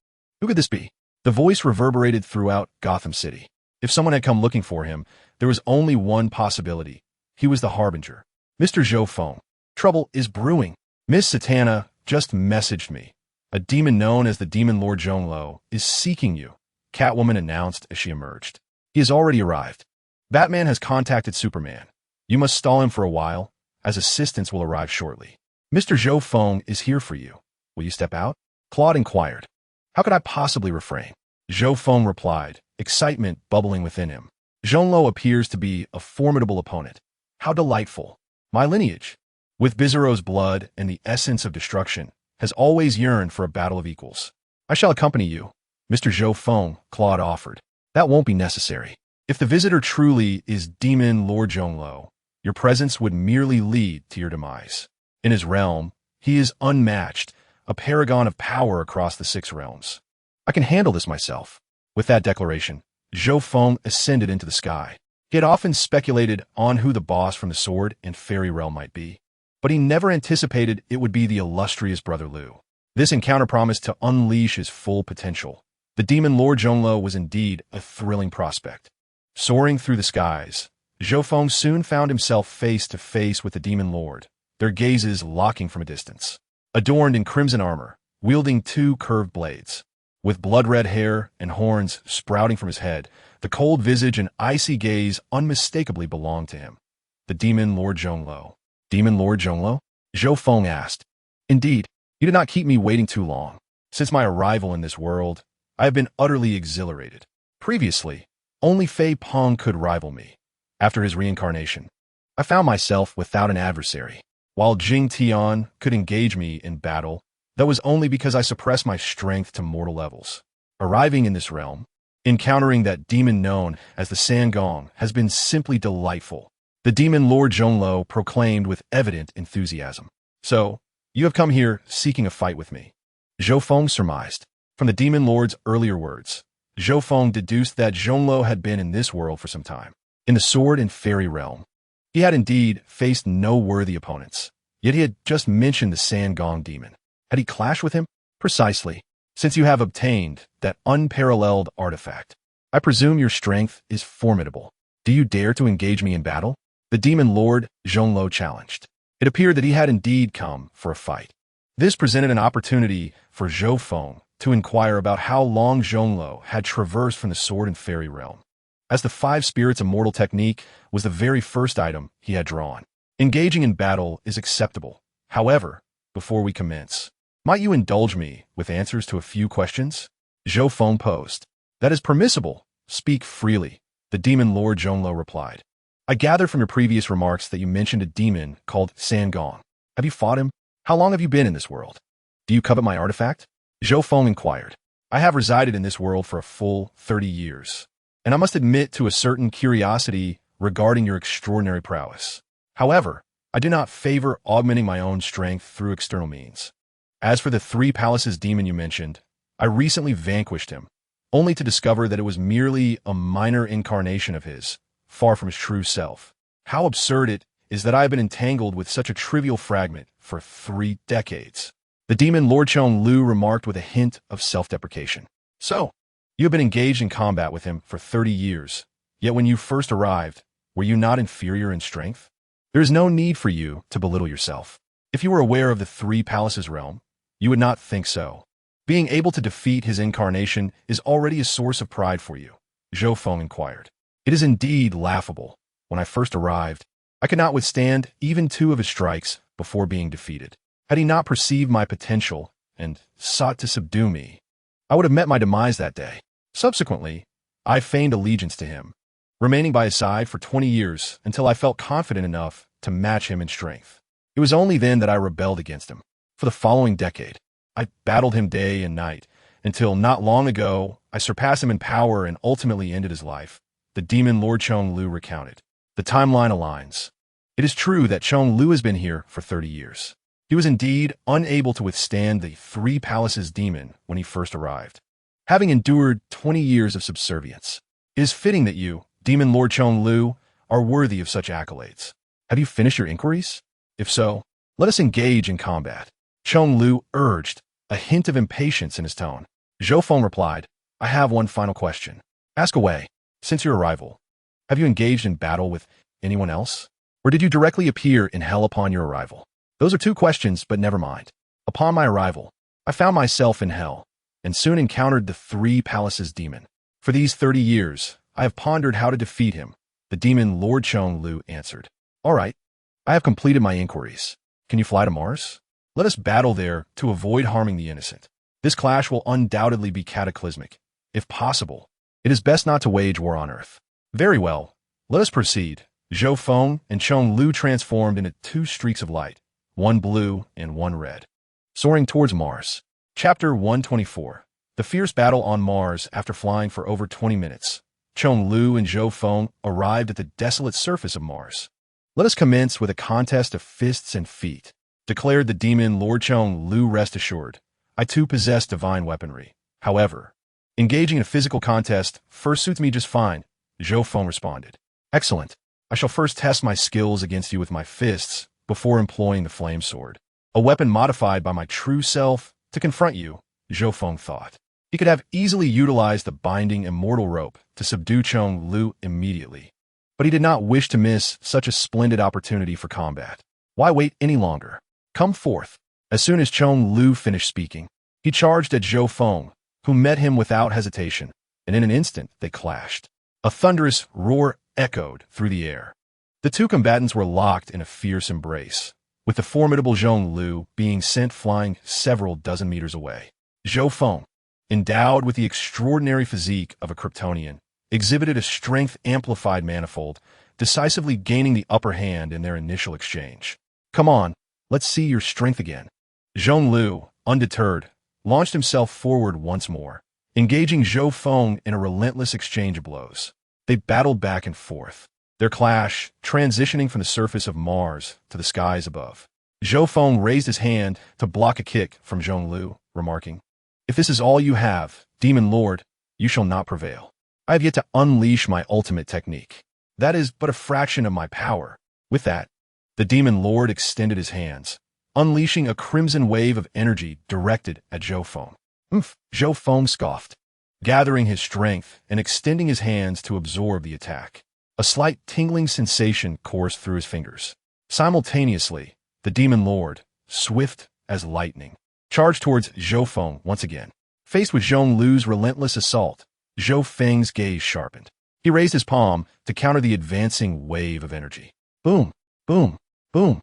Who could this be? The voice reverberated throughout Gotham City. If someone had come looking for him, there was only one possibility. He was the Harbinger. "Mr. Zhou Feng, trouble is brewing. Miss Zatanna just messaged me. A demon known as the Demon Lord Zhonglo is seeking you," Catwoman announced as she emerged. "He has already arrived. Batman has contacted Superman. You must stall him for a while, as assistance will arrive shortly. Mr. Zhou Feng is here for you. Will you step out?" Claude inquired. "How could I possibly refrain?" Zhou Feng replied, excitement bubbling within him. "Zhonglo appears to be a formidable opponent. How delightful. My lineage, with Bizarro's blood and the essence of destruction, has always yearned for a battle of equals. I shall accompany you, Mr. Zhou Feng," Claude offered. "That won't be necessary. If the visitor truly is Demon Lord Zhonglo, your presence would merely lead to your demise. In his realm, he is unmatched, a paragon of power across the 6 realms. I can handle this myself." With that declaration, Zhou Feng ascended into the sky. He had often speculated on who the boss from the Sword and Fairy realm might be, but he never anticipated it would be the illustrious Brother Liu. This encounter promised to unleash his full potential. The Demon Lord Zhonglo was indeed a thrilling prospect. Soaring through the skies, Zhou Feng soon found himself face to face with the Demon Lord, their gazes locking from a distance. Adorned in crimson armor, wielding 2 curved blades, with blood-red hair and horns sprouting from his head, the cold visage and icy gaze unmistakably belonged to him. The Demon Lord Zhonglo. "Demon Lord Zhonglo?" Zhou Feng asked. "Indeed, you did not keep me waiting too long. Since my arrival in this world, I have been utterly exhilarated. Previously, only Fei Peng could rival me. After his reincarnation, I found myself without an adversary, while Jing Tian could engage me in battle. That was only because I suppressed my strength to mortal levels. Arriving in this realm, Encountering that demon known as the Sangong has been simply delightful, the demon Lord Zhonglou proclaimed with evident enthusiasm. So, you have come here seeking a fight with me. Zhou Feng surmised. From the demon lord's earlier words, Zhou Feng deduced that Zhonglou had been in this world for some time. In the sword and fairy realm, he had indeed faced no worthy opponents. Yet he had just mentioned the Sangong demon. Had he clashed with him? Precisely. Since you have obtained that unparalleled artifact, I presume your strength is formidable. Do you dare to engage me in battle? The demon lord Zhonglou challenged. It appeared that he had indeed come for a fight. This presented an opportunity for Zhou Feng to inquire about how long Zhonglou had traversed from the sword and fairy realm, as the five spirits immortal technique was the very first item he had drawn. Engaging in battle is acceptable. However, before we commence, might you indulge me with answers to a few questions? Zhou Feng posed. That is permissible. Speak freely, the demon lord Zhonglou replied. I gather from your previous remarks that you mentioned a demon called Sangong. Have you fought him? How long have you been in this world? Do you covet my artifact? Zhou Feng inquired. I have resided in this world for a full 30 years, and I must admit to a certain curiosity regarding your extraordinary prowess. However, I do not favor augmenting my own strength through external means. As for the Three Palaces demon you mentioned, I recently vanquished him, only to discover that it was merely a minor incarnation of his, far from his true self. How absurd it is that I have been entangled with such a trivial fragment for 3 decades. The demon Lord Lu remarked with a hint of self-deprecation. So, you have been engaged in combat with him for 30 years, yet when you first arrived, were you not inferior in strength? There is no need for you to belittle yourself. If you were aware of the Three Palaces realm, you would not think so. Being able to defeat his incarnation is already a source of pride for you, Zhou Feng inquired. It is indeed laughable. When I first arrived, I could not withstand even 2 of his strikes before being defeated. Had he not perceived my potential and sought to subdue me, I would have met my demise that day. Subsequently, I feigned allegiance to him, remaining by his side for 20 years until I felt confident enough to match him in strength. It was only then that I rebelled against him. For the following decade, I battled him day and night, until not long ago, I surpassed him in power and ultimately ended his life. The demon Lord Lu recounted. The timeline aligns. It is true that Lu has been here for 30 years. He was indeed unable to withstand the Three Palaces demon when he first arrived, having endured 20 years of subservience. It is fitting that you, demon Lord Lu, are worthy of such accolades. Have you finished your inquiries? If so, let us engage in combat. Lu urged, a hint of impatience in his tone. Zhou Feng replied, I have one final question. Ask away. Since your arrival, have you engaged in battle with anyone else? Or did you directly appear in hell upon your arrival? Those are 2 questions, but never mind. Upon my arrival, I found myself in hell, and soon encountered the Three Palaces demon. For these 30 years, I have pondered how to defeat him, the demon Lord Lu answered. All right, I have completed my inquiries. Can you fly to Mars? Let us battle there to avoid harming the innocent. This clash will undoubtedly be cataclysmic. If possible, it is best not to wage war on Earth. Very well, let us proceed. Zhou Feng and Lu transformed into 2 streaks of light, one blue and one red, soaring towards Mars. Chapter 124. The fierce battle on Mars. After flying for over 20 minutes, Lu and Zhou Feng arrived at the desolate surface of Mars. Let us commence with a contest of fists and feet, declared the demon Lord Lu. Rest assured, I too possess divine weaponry. However, engaging in a physical contest first suits me just fine, Zhou Feng responded. Excellent. I shall first test my skills against you with my fists before employing the flame sword, a weapon modified by my true self to confront you, Zhou Feng thought. He could have easily utilized the binding immortal rope to subdue Lu immediately, but he did not wish to miss such a splendid opportunity for combat. Why wait any longer? Come forth. As soon as Lu finished speaking, he charged at Zhou Feng, who met him without hesitation, and in an instant they clashed. A thunderous roar echoed through the air. The 2 combatants were locked in a fierce embrace, with the formidable Lu being sent flying several dozen meters away. Zhou Feng, endowed with the extraordinary physique of a Kryptonian, exhibited a strength amplified manifold, decisively gaining the upper hand in their initial exchange. Come on, let's see your strength again. Lu, undeterred, launched himself forward once more, engaging Zhou Feng in a relentless exchange of blows. They battled back and forth, their clash transitioning from the surface of Mars to the skies above. Zhou Feng raised his hand to block a kick from Zhonglu, remarking, "If this is all you have, Demon Lord, you shall not prevail. I have yet to unleash my ultimate technique. That is but a fraction of my power." With that, the Demon Lord extended his hands, unleashing a crimson wave of energy directed at Zhou Feng. Zhou Feng scoffed, gathering his strength and extending his hands to absorb the attack. A slight tingling sensation coursed through his fingers. Simultaneously, the Demon Lord, swift as lightning, charged towards Zhou Feng once again. Faced with Zhonglu's relentless assault, Zhou Feng's gaze sharpened. He raised his palm to counter the advancing wave of energy. Boom, boom, boom.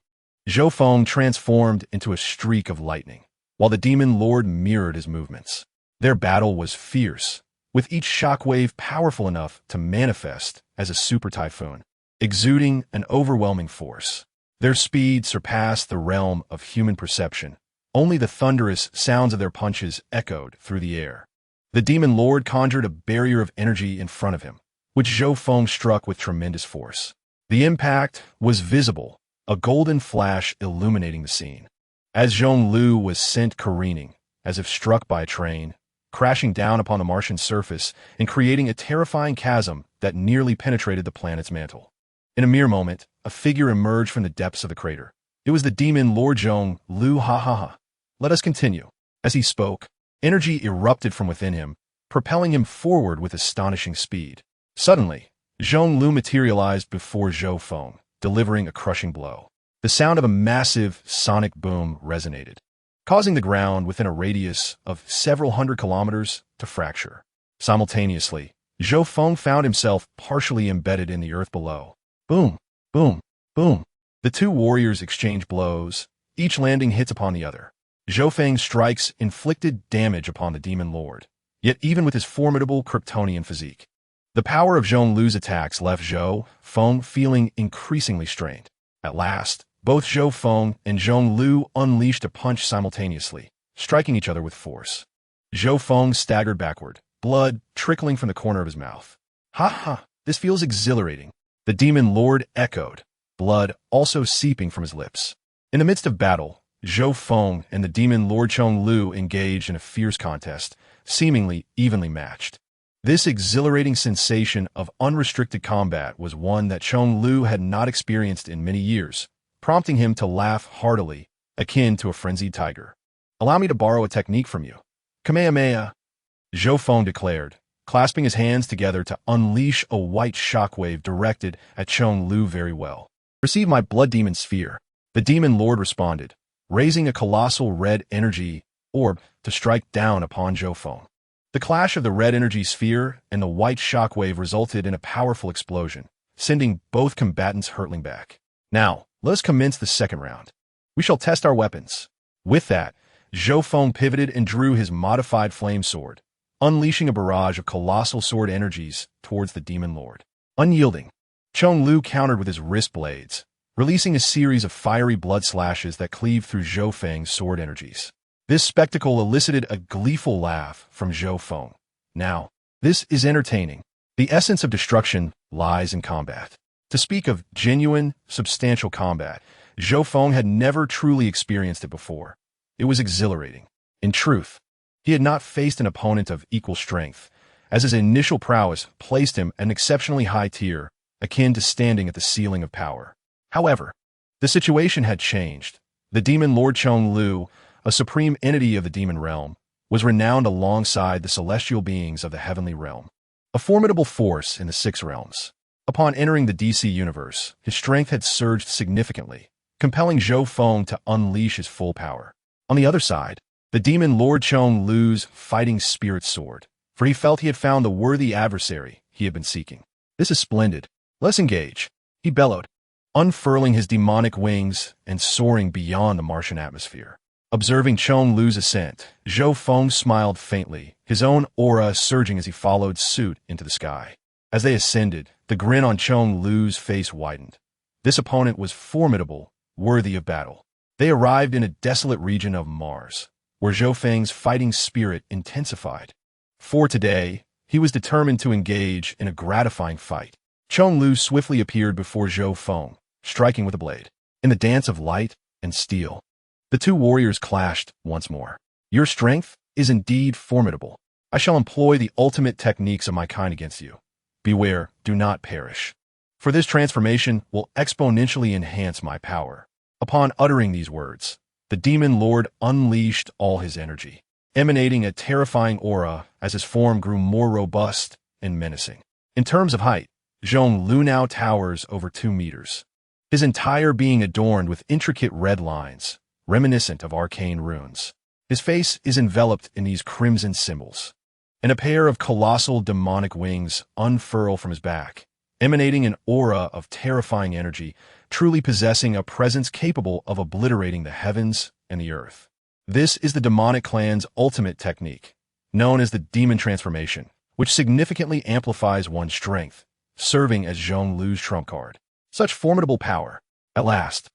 Zhou Feng transformed into a streak of lightning, while the Demon Lord mirrored his movements. Their battle was fierce, with each shockwave powerful enough to manifest as a super typhoon, exuding an overwhelming force. Their speed surpassed the realm of human perception. Only the thunderous sounds of their punches echoed through the air. The Demon Lord conjured a barrier of energy in front of him, which Zhou Feng struck with tremendous force. The impact was visible, a golden flash illuminating the scene. As Zhonglu was sent careening, as if struck by a train, crashing down upon the Martian surface and creating a terrifying chasm that nearly penetrated the planet's mantle. In a mere moment, a figure emerged from the depths of the crater. It was the Demon Lord Zhonglu. Ha ha ha. Let us continue. As he spoke, energy erupted from within him, propelling him forward with astonishing speed. Suddenly, Zhonglu materialized before Zhou Feng, delivering a crushing blow. The sound of a massive sonic boom resonated, causing the ground within a radius of several hundred kilometers to fracture. Simultaneously, Zhou Feng found himself partially embedded in the earth below. Boom, boom, boom. The two warriors exchanged blows, each landing hits upon the other. Zhou Feng's strikes inflicted damage upon the Demon Lord, yet even with his formidable Kryptonian physique, the power of Zhonglu's attacks left Zhou Feng feeling increasingly strained. At last, both Zhou Feng and Zhonglu unleashed a punch simultaneously, striking each other with force. Zhou Feng staggered backward, blood trickling from the corner of his mouth. Ha ha, this feels exhilarating. The Demon Lord echoed, blood also seeping from his lips. In the midst of battle, Zhou Feng and the Demon Lord Zhonglu engaged in a fierce contest, seemingly evenly matched. This exhilarating sensation of unrestricted combat was one that Zhonglu had not experienced in many years, prompting him to laugh heartily, akin to a frenzied tiger. "Allow me to borrow a technique from you." "Kamehameha," Zhou Feng declared, clasping his hands together to unleash a white shockwave directed at Zhonglu. "Very well. Receive my blood demon sphere." The Demon Lord responded, raising a colossal red energy orb to strike down upon Zhou Feng. The clash of the red energy sphere and the white shockwave resulted in a powerful explosion, sending both combatants hurtling back. "Now, let us commence the second round. We shall test our weapons." With that, Zhou Feng pivoted and drew his modified flame sword, unleashing a barrage of colossal sword energies towards the Demon Lord. Unyielding, Zhonglu countered with his wrist blades, releasing a series of fiery blood slashes that cleaved through Zhou Feng's sword energies. This spectacle elicited a gleeful laugh from Zhou Feng. "Now, this is entertaining. The essence of destruction lies in combat." To speak of genuine, substantial combat, Zhou Feng had never truly experienced it before. It was exhilarating. In truth, he had not faced an opponent of equal strength, as his initial prowess placed him at an exceptionally high tier, akin to standing at the ceiling of power. However, the situation had changed. The Demon Lord Zhonglu, a supreme entity of the demon realm, was renowned alongside the celestial beings of the heavenly realm, a formidable force in the six realms. Upon entering the DC universe, his strength had surged significantly, compelling Zhou Feng to unleash his full power. On the other side, the Demon Lord Zhonglu's fighting spirit soared, for he felt he had found the worthy adversary he had been seeking. "This is splendid. Let's engage," he bellowed, unfurling his demonic wings and soaring beyond the Martian atmosphere. Observing Zhonglu's ascent, Zhou Feng smiled faintly, his own aura surging as he followed suit into the sky. As they ascended, the grin on Zhonglu's face widened. This opponent was formidable, worthy of battle. They arrived in a desolate region of Mars, where Zhou Feng's fighting spirit intensified. For today, he was determined to engage in a gratifying fight. Chong Lu swiftly appeared before Zhou Feng, striking with a blade. In the dance of light and steel, the two warriors clashed once more. Your strength is indeed formidable. I shall employ the ultimate techniques of my kind against you. Beware, do not perish. For this transformation will exponentially enhance my power. Upon uttering these words, the demon lord unleashed all his energy, emanating a terrifying aura as his form grew more robust and menacing. In terms of height, Zhong Lu now towers over 2 meters, his entire being adorned with intricate red lines, reminiscent of arcane runes. His face is enveloped in these crimson symbols, and a pair of colossal demonic wings unfurl from his back, emanating an aura of terrifying energy, truly possessing a presence capable of obliterating the heavens and the earth. This is the demonic clan's ultimate technique, known as the demon transformation, which significantly amplifies one's strength, serving as Zhong Lu's trump card. Such formidable power. At last,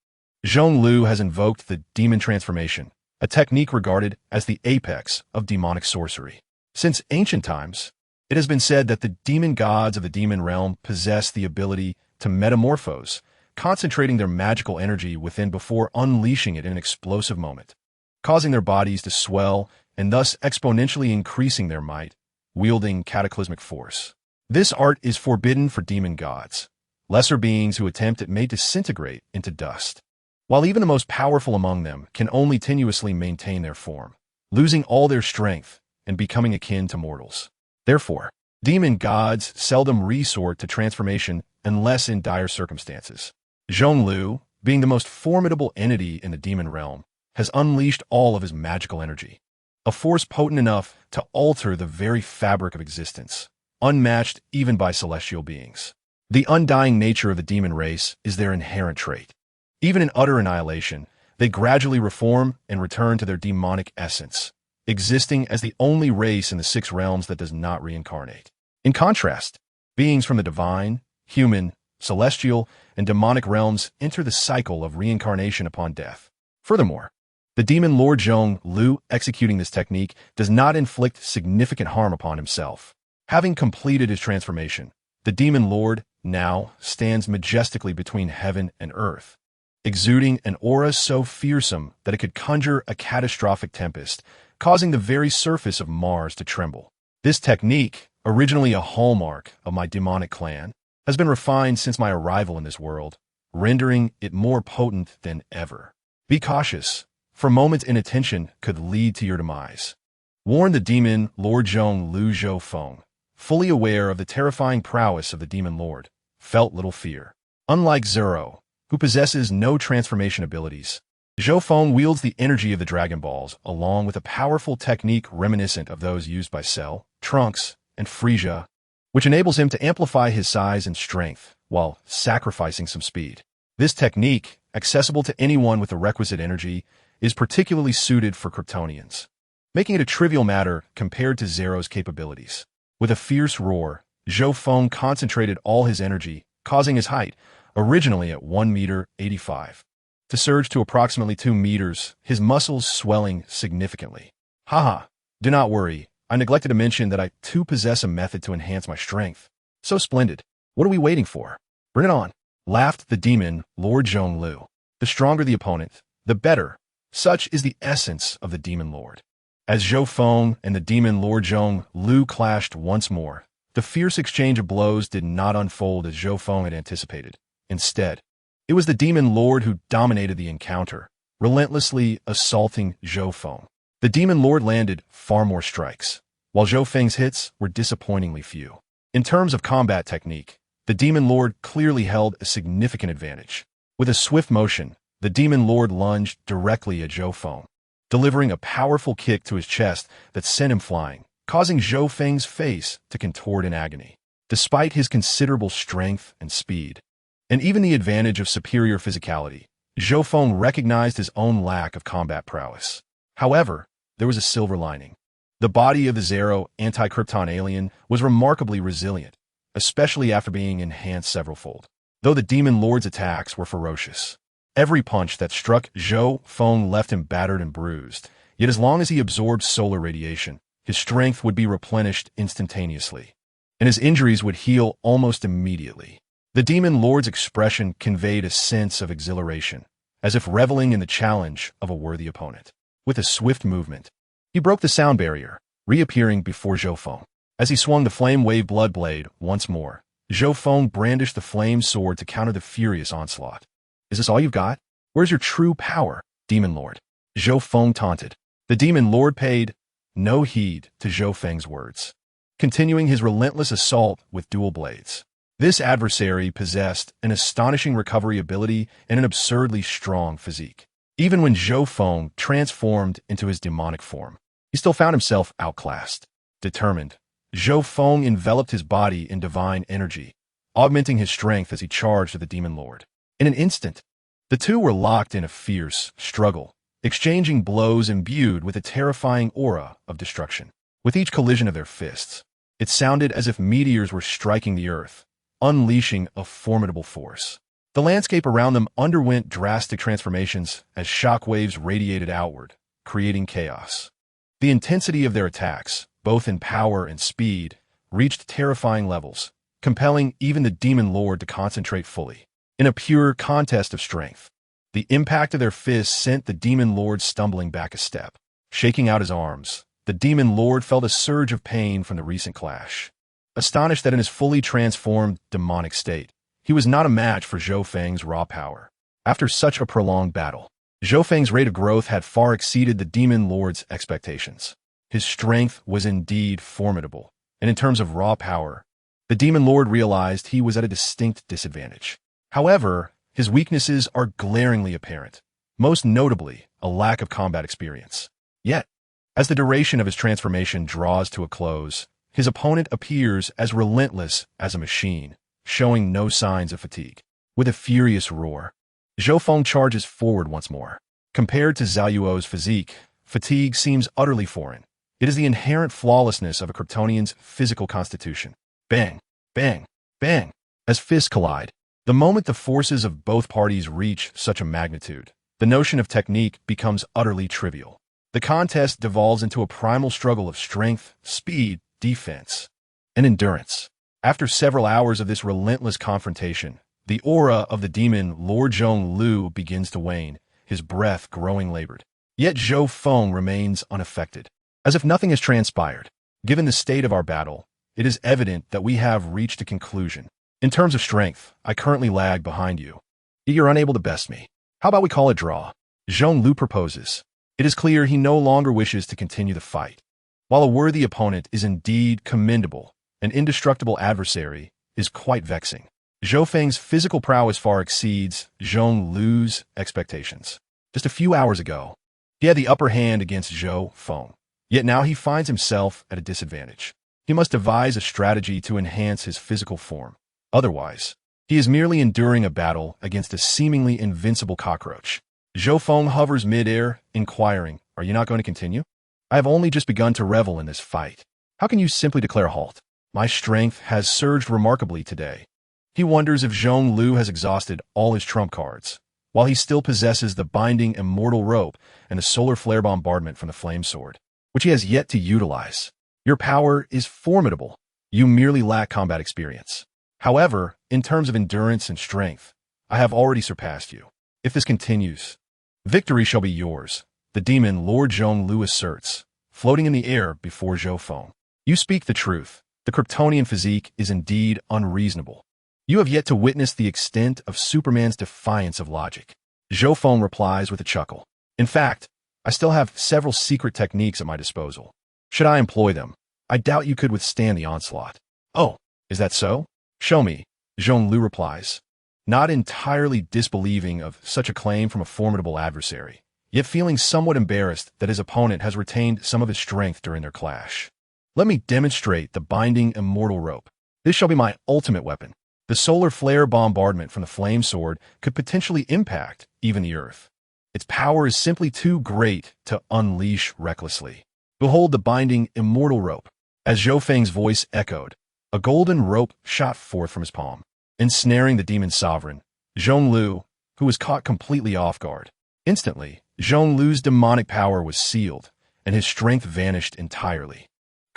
Zhong Lu has invoked the demon transformation, a technique regarded as the apex of demonic sorcery. Since ancient times, it has been said that the demon gods of the demon realm possess the ability to metamorphose, concentrating their magical energy within before unleashing it in an explosive moment, causing their bodies to swell and thus exponentially increasing their might, wielding cataclysmic force. This art is forbidden for demon gods. Lesser beings who attempt it may disintegrate into dust, while even the most powerful among them can only tenuously maintain their form, losing all their strength and becoming akin to mortals. Therefore, demon gods seldom resort to transformation unless in dire circumstances. Zhong Lu, being the most formidable entity in the demon realm, has unleashed all of his magical energy, a force potent enough to alter the very fabric of existence, unmatched even by celestial beings. The undying nature of the demon race is their inherent trait. Even in utter annihilation, they gradually reform and return to their demonic essence, existing as the only race in the 6 realms that does not reincarnate. In contrast, beings from the divine, human, celestial, and demonic realms enter the cycle of reincarnation upon death. Furthermore, the demon lord Zhong Lu executing this technique does not inflict significant harm upon himself. Having completed his transformation, the demon lord now stands majestically between heaven and earth, exuding an aura so fearsome that it could conjure a catastrophic tempest, causing the very surface of Mars to tremble. This technique, originally a hallmark of my demonic clan, has been refined since my arrival in this world, rendering it more potent than ever. Be cautious, for moments inattention could lead to your demise. Warned the demon Lord Zhong Lu. Zhou Feng, fully aware of the terrifying prowess of the demon lord, felt little fear. Unlike Zero, who possesses no transformation abilities, Zhou Feng wields the energy of the Dragon Balls along with a powerful technique reminiscent of those used by Cell, Trunks, and Frieza, which enables him to amplify his size and strength while sacrificing some speed. This technique, accessible to anyone with the requisite energy, is particularly suited for Kryptonians, making it a trivial matter compared to Zero's capabilities. With a fierce roar, Zhou Feng concentrated all his energy, causing his height, originally at 1 meter 85, to surge to approximately 2 meters, his muscles swelling significantly. Haha, do not worry. I neglected to mention that I too possess a method to enhance my strength. So splendid. What are we waiting for? Bring it on, laughed the demon Lord Zhong Lu. The stronger the opponent, the better. Such is the essence of the demon lord. As Zhou Feng and the demon Lord Zhong Lu clashed once more, the fierce exchange of blows did not unfold as Zhou Feng had anticipated. Instead, it was the demon lord who dominated the encounter, relentlessly assaulting Zhou Feng. The demon lord landed far more strikes, while Zhou Feng's hits were disappointingly few. In terms of combat technique, the demon lord clearly held a significant advantage. With a swift motion, the demon lord lunged directly at Zhou Feng, delivering a powerful kick to his chest that sent him flying, causing Zhou Feng's face to contort in agony. Despite his considerable strength and speed, and even the advantage of superior physicality, Zhou Feng recognized his own lack of combat prowess. However, there was a silver lining. The body of the Zero anti-Krypton alien was remarkably resilient, especially after being enhanced severalfold. Though the demon lord's attacks were ferocious, every punch that struck Zhou Feng left him battered and bruised, yet as long as he absorbed solar radiation, his strength would be replenished instantaneously, and his injuries would heal almost immediately. The demon lord's expression conveyed a sense of exhilaration, as if reveling in the challenge of a worthy opponent. With a swift movement, he broke the sound barrier, reappearing before Zhou Feng. As he swung the flame wave blood blade once more, Zhou Feng brandished the flame sword to counter the furious onslaught. Is this all you've got? Where's your true power, demon lord? Zhou Feng taunted. The demon lord paid no heed to Zhou Feng's words, continuing his relentless assault with dual blades. This adversary possessed an astonishing recovery ability and an absurdly strong physique. Even when Zhou Feng transformed into his demonic form, he still found himself outclassed. Determined, Zhou Feng enveloped his body in divine energy, augmenting his strength as he charged at the demon lord. In an instant, the two were locked in a fierce struggle, exchanging blows imbued with a terrifying aura of destruction. With each collision of their fists, it sounded as if meteors were striking the earth, unleashing a formidable force. The landscape around them underwent drastic transformations as shockwaves radiated outward, creating chaos. The intensity of their attacks, both in power and speed, reached terrifying levels, compelling even the demon lord to concentrate fully. In a pure contest of strength, the impact of their fists sent the demon lord stumbling back a step. Shaking out his arms, the demon lord felt a surge of pain from the recent clash. Astonished that in his fully transformed demonic state, he was not a match for Zhou Feng's raw power. After such a prolonged battle, Zhou Feng's rate of growth had far exceeded the demon lord's expectations. His strength was indeed formidable, and in terms of raw power, the demon lord realized he was at a distinct disadvantage. However, his weaknesses are glaringly apparent, most notably a lack of combat experience. Yet, as the duration of his transformation draws to a close, his opponent appears as relentless as a machine, showing no signs of fatigue. With a furious roar, Zhou Feng charges forward once more. Compared to Zhao Yuo's physique, fatigue seems utterly foreign. It is the inherent flawlessness of a Kryptonian's physical constitution. Bang, bang, bang. As fists collide, the moment the forces of both parties reach such a magnitude, the notion of technique becomes utterly trivial. The contest devolves into a primal struggle of strength, speed, defense, and endurance. After several hours of this relentless confrontation, the aura of the demon Lord Zhong Lu begins to wane, his breath growing labored. Yet Zhou Feng remains unaffected, as if nothing has transpired. Given the state of our battle, it is evident that we have reached a conclusion. In terms of strength, I currently lag behind you. Yet you're unable to best me. How about we call it draw? Zhong Lu proposes. It is clear he no longer wishes to continue the fight. While a worthy opponent is indeed commendable, an indestructible adversary is quite vexing. Zhou Feng's physical prowess far exceeds Zhong Lu's expectations. Just a few hours ago, he had the upper hand against Zhou Feng, yet now he finds himself at a disadvantage. He must devise a strategy to enhance his physical form. Otherwise, he is merely enduring a battle against a seemingly invincible cockroach. Zhou Feng hovers mid-air, inquiring, "Are you not going to continue? I have only just begun to revel in this fight. How can you simply declare a halt? My strength has surged remarkably today." He wonders if Zhong Lu has exhausted all his trump cards, while he still possesses the binding immortal rope and the solar flare bombardment from the flame sword, which he has yet to utilize. Your power is formidable. You merely lack combat experience. However, in terms of endurance and strength, I have already surpassed you. If this continues, victory shall be yours, the demon Lord Zhong Lu asserts, floating in the air before Zhou Feng. You speak the truth. The Kryptonian physique is indeed unreasonable. You have yet to witness the extent of Superman's defiance of logic. Zhou Feng replies with a chuckle. In fact, I still have several secret techniques at my disposal. Should I employ them, I doubt you could withstand the onslaught. Oh, is that so? Show me, Zhong Lu replies, not entirely disbelieving of such a claim from a formidable adversary, yet feeling somewhat embarrassed that his opponent has retained some of his strength during their clash. Let me demonstrate the binding immortal rope. This shall be my ultimate weapon. The solar flare bombardment from the flame sword could potentially impact even the earth. Its power is simply too great to unleash recklessly. Behold the binding immortal rope. As Zhou Feng's voice echoed, a golden rope shot forth from his palm, ensnaring the demon sovereign, Zhong Lu, who was caught completely off guard. Instantly, Zhong Lu's demonic power was sealed, and his strength vanished entirely.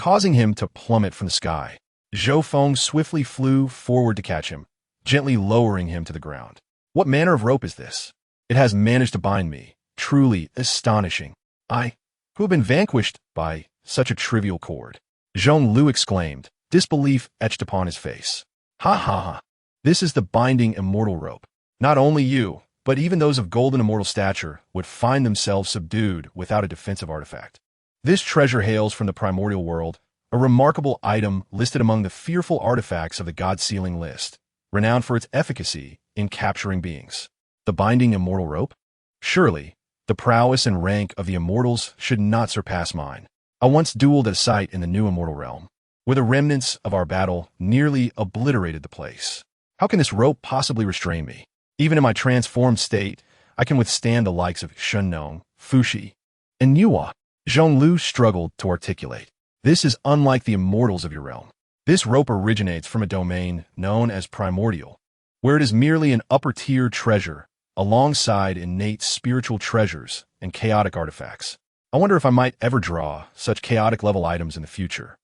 causing him to plummet from the sky. Zhou Feng swiftly flew forward to catch him, gently lowering him to the ground. What manner of rope is this? It has managed to bind me. Truly astonishing. I, who have been vanquished by such a trivial cord. Zhong Lu exclaimed, disbelief etched upon his face. Ha ha ha. This is the binding immortal rope. Not only you, but even those of golden immortal stature would find themselves subdued without a defensive artifact. This treasure hails from the primordial world, a remarkable item listed among the fearful artifacts of the God-sealing list, renowned for its efficacy in capturing beings. The binding immortal rope? Surely, the prowess and rank of the immortals should not surpass mine. I once dueled at a site in the new immortal realm, where the remnants of our battle nearly obliterated the place. How can this rope possibly restrain me? Even in my transformed state, I can withstand the likes of Shunnong, Fushi, and Nuwa. Zhong Lu struggled to articulate. This is unlike the immortals of your realm. This rope originates from a domain known as primordial, where it is merely an upper-tier treasure alongside innate spiritual treasures and chaotic artifacts. I wonder if I might ever draw such chaotic-level items in the future.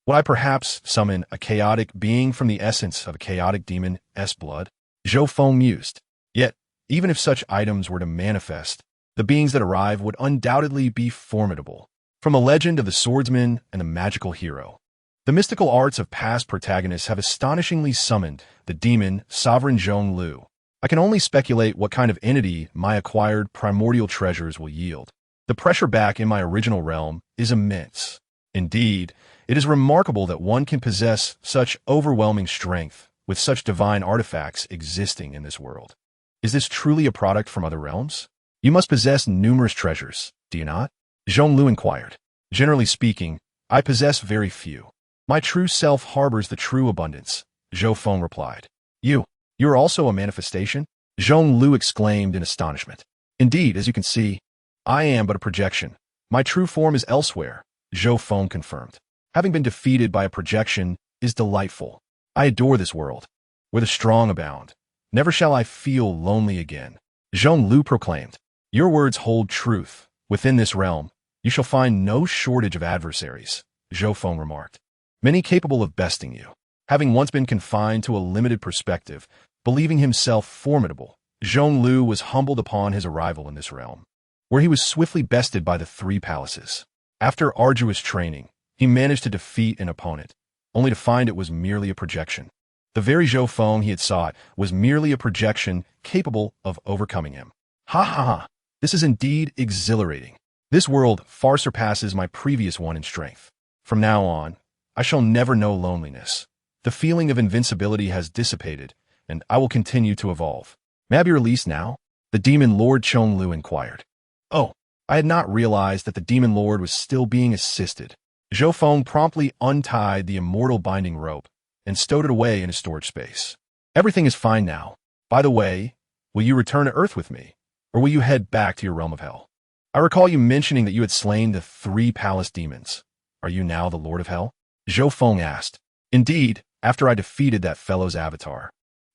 Would I perhaps summon a chaotic being from the essence of a chaotic demon's blood? Zhou Feng mused. Yet, even if such items were to manifest, the beings that arrive would undoubtedly be formidable. From the legend of the swordsman and the magical hero, the mystical arts of past protagonists have astonishingly summoned the demon sovereign Zhong Lu. I can only speculate what kind of entity my acquired primordial treasures will yield. The pressure back in my original realm is immense. Indeed, it is remarkable that one can possess such overwhelming strength with such divine artifacts existing in this world. Is this truly a product from other realms? You must possess numerous treasures, do you not? Zhong Lu inquired. Generally speaking, I possess very few. My true self harbors the true abundance, Zhou Feng replied. You are also a manifestation? Zhong Lu exclaimed in astonishment. Indeed, as you can see, I am but a projection. My true form is elsewhere, Zhou Feng confirmed. Having been defeated by a projection is delightful. I adore this world, where the strong abound. Never shall I feel lonely again. Zhong Lu proclaimed. Your words hold truth. Within this realm, you shall find no shortage of adversaries, Zhou Feng remarked. Many capable of besting you. Having once been confined to a limited perspective, believing himself formidable, Zhong Lu was humbled upon his arrival in this realm, where he was swiftly bested by the three palaces. After arduous training, he managed to defeat an opponent, only to find it was merely a projection. The very Zhou Feng he had sought was merely a projection capable of overcoming him. Ha ha ha! This is indeed exhilarating. This world far surpasses my previous one in strength. From now on, I shall never know loneliness. The feeling of invincibility has dissipated, and I will continue to evolve. May I be released now? The Demon Lord Zhong Lu inquired. Oh, I had not realized that the Demon Lord was still being assisted. Zhou Feng promptly untied the immortal binding rope and stowed it away in his storage space. Everything is fine now. By the way, will you return to Earth with me, or will you head back to your realm of hell? I recall you mentioning that you had slain the three palace demons. Are you now the Lord of Hell? Zhou Feng asked. Indeed, after I defeated that fellow's avatar.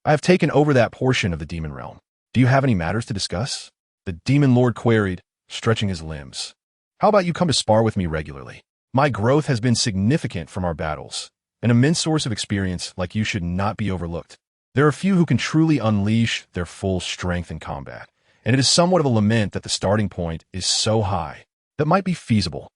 I have taken over that portion of the demon realm. Do you have any matters to discuss? The Demon Lord queried, stretching his limbs. How about you come to spar with me regularly? My growth has been significant from our battles. An immense source of experience like you should not be overlooked. There are few who can truly unleash their full strength in combat, and it is somewhat of a lament that the starting point is so high. That might be feasible.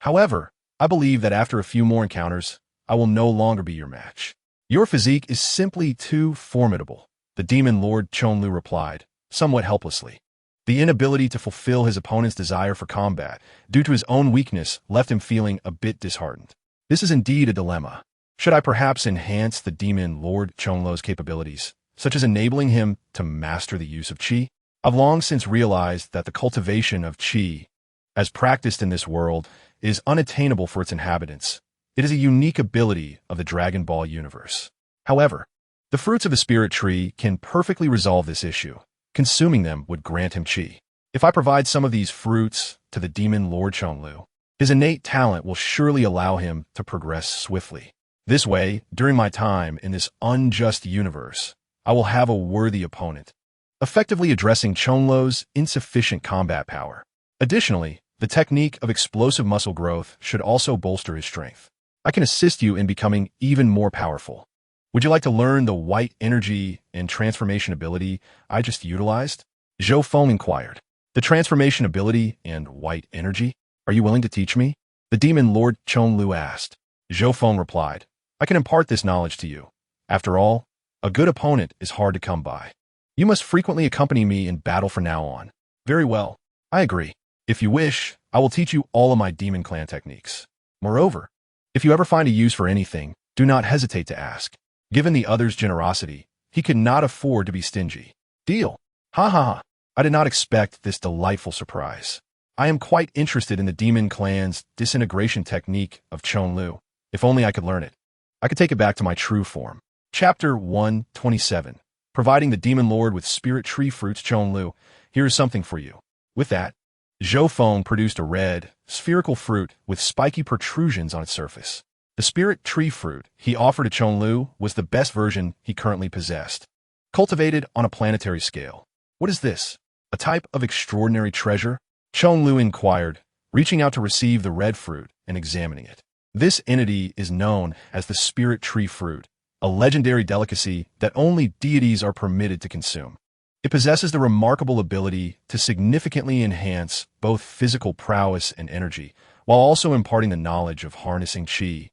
However, I believe that after a few more encounters, I will no longer be your match. Your physique is simply too formidable, the Demon Lord Zhong Lu replied, somewhat helplessly. The inability to fulfill his opponent's desire for combat due to his own weakness left him feeling a bit disheartened. This is indeed a dilemma. Should I perhaps enhance the Demon Lord Zhong Lu's capabilities, such as enabling him to master the use of qi? I've long since realized that the cultivation of qi, as practiced in this world, is unattainable for its inhabitants. It is a unique ability of the Dragon Ball universe. However, the fruits of the spirit tree can perfectly resolve this issue. Consuming them would grant him qi. If I provide some of these fruits to the Demon Lord Zhong Lu, his innate talent will surely allow him to progress swiftly. This way, during my time in this unjust universe, I will have a worthy opponent, effectively addressing Zhong Lu's insufficient combat power. Additionally, the technique of explosive muscle growth should also bolster his strength. I can assist you in becoming even more powerful. Would you like to learn the white energy and transformation ability I just utilized? Zhou Feng inquired. The transformation ability and white energy? Are you willing to teach me? The demon lord Chonglu asked. Zhou Feng replied, I can impart this knowledge to you. After all, a good opponent is hard to come by. You must frequently accompany me in battle from now on. Very well. I agree. If you wish, I will teach you all of my demon clan techniques. Moreover, if you ever find a use for anything, do not hesitate to ask. Given the other's generosity, he could not afford to be stingy. Deal. Ha ha ha. I did not expect this delightful surprise. I am quite interested in the demon clan's disintegration technique of Chonglu. If only I could learn it. I could take it back to my true form. Chapter 127. Providing the demon lord with spirit tree fruits Chonglu. Here is something for you. With that, Zhou Feng produced a red, spherical fruit with spiky protrusions on its surface. The spirit tree fruit he offered to Chonglu was the best version he currently possessed. Cultivated on a planetary scale. What is this? A type of extraordinary treasure? Chonglu inquired, reaching out to receive the red fruit and examining it. This entity is known as the spirit tree fruit, a legendary delicacy that only deities are permitted to consume. It possesses the remarkable ability to significantly enhance both physical prowess and energy, while also imparting the knowledge of harnessing qi,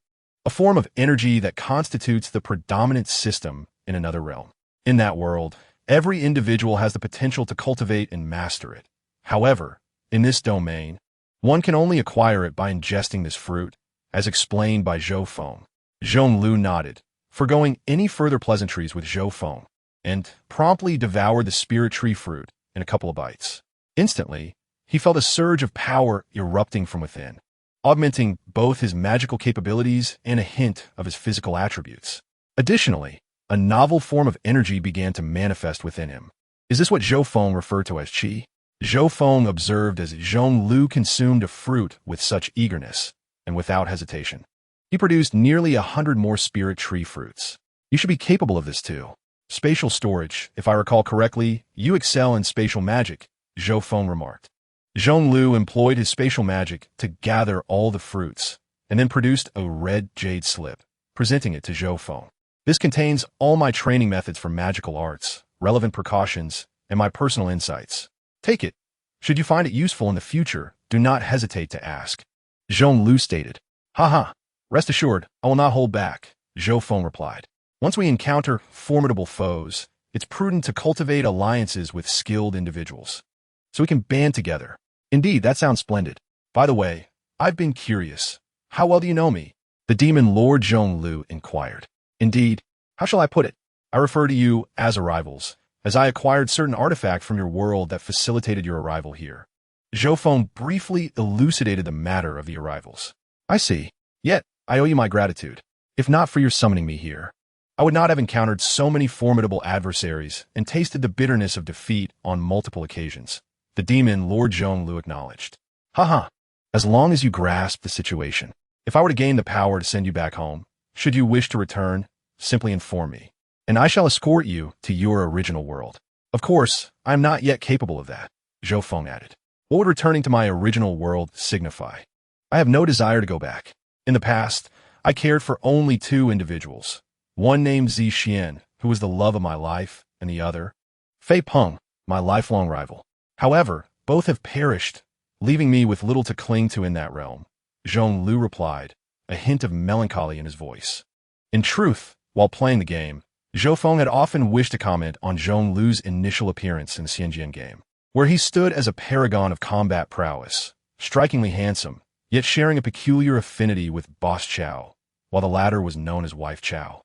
a form of energy that constitutes the predominant system in another realm. In that world, every individual has the potential to cultivate and master it. However, in this domain, one can only acquire it by ingesting this fruit, as explained by Zhou Feng. Zhonglu nodded, forgoing any further pleasantries with Zhou Feng, and promptly devoured the spirit tree fruit in a couple of bites. Instantly, he felt a surge of power erupting from within, augmenting both his magical capabilities and a hint of his physical attributes. Additionally, a novel form of energy began to manifest within him. Is this what Zhou Feng referred to as qi? Zhou Feng observed as Zhonglu consumed a fruit with such eagerness and without hesitation. He produced nearly 100 more spirit tree fruits. You should be capable of this too. Spatial storage, if I recall correctly, you excel in spatial magic, Zhou Feng remarked. Zhonglu employed his spatial magic to gather all the fruits, and then produced a red jade slip, presenting it to Zhou Feng. This contains all my training methods for magical arts, relevant precautions, and my personal insights. Take it. Should you find it useful in the future, do not hesitate to ask. Zhonglu stated. Haha. Rest assured, I will not hold back, Zhou Feng replied. Once we encounter formidable foes, it's prudent to cultivate alliances with skilled individuals, so we can band together. Indeed, that sounds splendid. By the way, I've been curious. How well do you know me? The demon lord Zhonglu inquired. Indeed, how shall I put it? I refer to you as arrivals, as I acquired certain artifact from your world that facilitated your arrival here. Zhou Feng briefly elucidated the matter of the arrivals. I see. Yet, I owe you my gratitude. If not for your summoning me here, I would not have encountered so many formidable adversaries and tasted the bitterness of defeat on multiple occasions. The demon Lord Zhonglu acknowledged. Haha. As long as you grasp the situation. If I were to gain the power to send you back home, should you wish to return, simply inform me, and I shall escort you to your original world. Of course, I am not yet capable of that, Zhou Feng added. What would returning to my original world signify? I have no desire to go back. In the past, I cared for only two individuals. One named Zi Xian, who was the love of my life, and the other, Fei Peng, my lifelong rival. However, both have perished, leaving me with little to cling to in that realm. Zhonglu replied, a hint of melancholy in his voice. In truth, while playing the game, Zhou Feng had often wished to comment on Zhonglu's initial appearance in the Xianjian game, where he stood as a paragon of combat prowess, strikingly handsome, yet sharing a peculiar affinity with Boss Chow, while the latter was known as Wife Chow.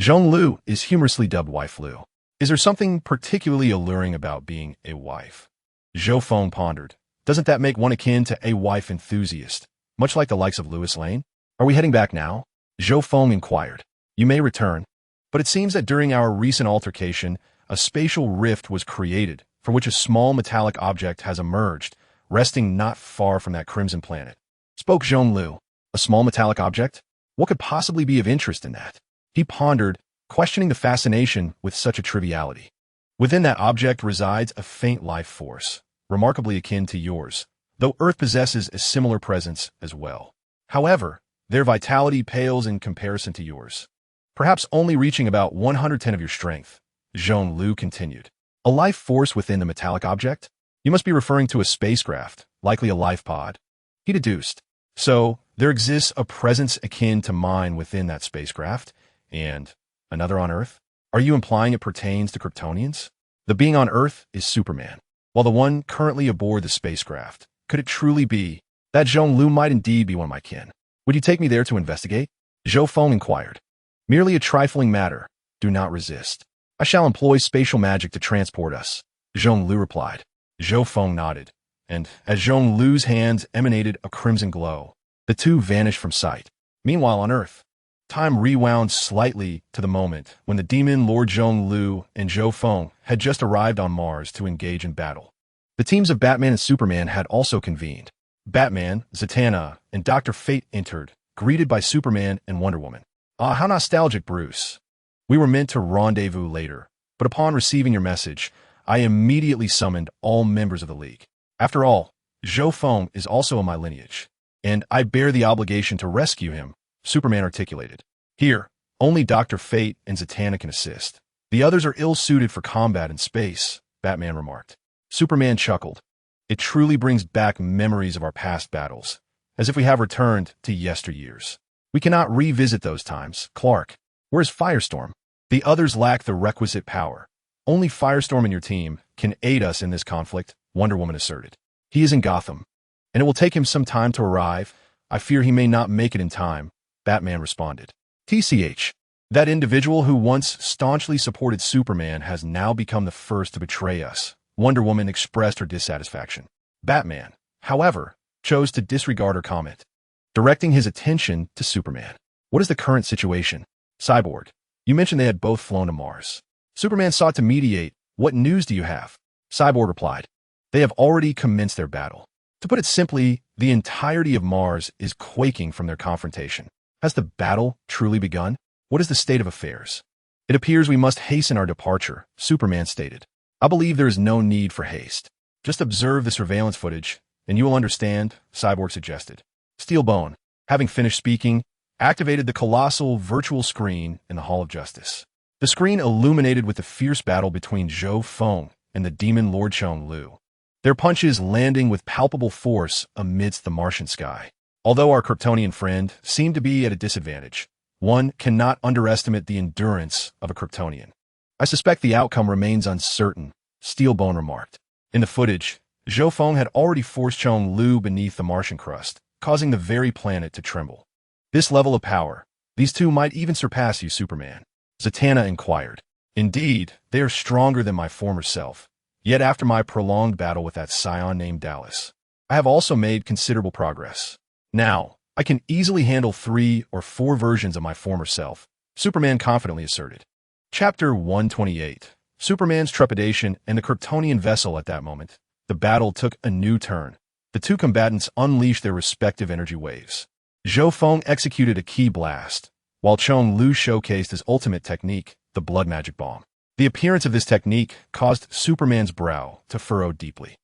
Zhonglu is humorously dubbed Wife Lu. Is there something particularly alluring about being a wife? Zhou Feng pondered. Doesn't that make one akin to a wife enthusiast, much like the likes of Lois Lane? Are we heading back now? Zhou Feng inquired. You may return, but it seems that during our recent altercation, a spatial rift was created, from which a small metallic object has emerged, resting not far from that crimson planet. Spoke Zhonglu. A small metallic object? What could possibly be of interest in that? He pondered, questioning the fascination with such a triviality. Within that object resides a faint life force, remarkably akin to yours, though Earth possesses a similar presence as well. However, Their vitality pales in comparison to yours, perhaps only reaching about 110 of your strength, Zhou Lu continued. A life force within the metallic object? You must be referring to a spacecraft, likely a life pod. He deduced. So, there exists a presence akin to mine within that spacecraft, and another on Earth? Are you implying it pertains to Kryptonians? The being on Earth is Superman, while the one currently aboard the spacecraft. Could it truly be? That Zhou Lu might indeed be one of my kin. Would you take me there to investigate? Zhou Feng inquired. Merely a trifling matter. Do not resist. I shall employ spatial magic to transport us, Zhou Lu replied. Zhou Feng nodded, and as Zhou Lu's hands emanated a crimson glow, the two vanished from sight. Meanwhile on Earth, time rewound slightly to the moment when the demon Lord Zhou Lu and Zhou Feng had just arrived on Mars to engage in battle. The teams of Batman and Superman had also convened. Batman, Zatanna, and Dr. Fate entered, greeted by Superman and Wonder Woman. Ah, how nostalgic, Bruce. We were meant to rendezvous later, but upon receiving your message, I immediately summoned all members of the League. After all, Zhou Feng is also in my lineage, and I bear the obligation to rescue him, Superman articulated. Here, only Dr. Fate and Zatanna can assist. The others are ill-suited for combat in space, Batman remarked. Superman chuckled. It truly brings back memories of our past battles, as if we have returned to yesteryears. We cannot revisit those times, Clark. Where's Firestorm? The others lack the requisite power. Only Firestorm and your team can aid us in this conflict, Wonder Woman asserted. He is in Gotham, and it will take him some time to arrive. I fear he may not make it in time, Batman responded. TCH, that individual who once staunchly supported Superman has now become the first to betray us, Wonder Woman expressed her dissatisfaction. Batman, however, chose to disregard her comment, directing his attention to Superman. What is the current situation? Cyborg, you mentioned they had both flown to Mars. Superman sought to mediate. What news do you have? Cyborg replied. They have already commenced their battle. To put it simply, the entirety of Mars is quaking from their confrontation. Has the battle truly begun? What is the state of affairs? It appears we must hasten our departure, Superman stated. I believe there is no need for haste. Just observe the surveillance footage, and you will understand, Cyborg suggested. Steelbone, having finished speaking, activated the colossal virtual screen in the Hall of Justice. The screen illuminated with the fierce battle between Zhou Feng and the demon Lord Zhou Lu, their punches landing with palpable force amidst the Martian sky. Although our Kryptonian friend seemed to be at a disadvantage, one cannot underestimate the endurance of a Kryptonian. I suspect the outcome remains uncertain, Steelbone remarked. In the footage, Zhou Feng had already forced Zhou Lu beneath the Martian crust, causing the very planet to tremble. This level of power, these two might even surpass you, Superman, Zatanna inquired. Indeed, they are stronger than my former self. Yet after my prolonged battle with that scion named Dallas, I have also made considerable progress. Now, I can easily handle 3 or 4 versions of my former self, Superman confidently asserted. Chapter 128. Superman's trepidation and the Kryptonian vessel at that moment. The battle took a new turn. The two combatants unleashed their respective energy waves. Zhou Feng executed a key blast, while Zhou Lu showcased his ultimate technique, the blood magic bomb. The appearance of this technique caused Superman's brow to furrow deeply.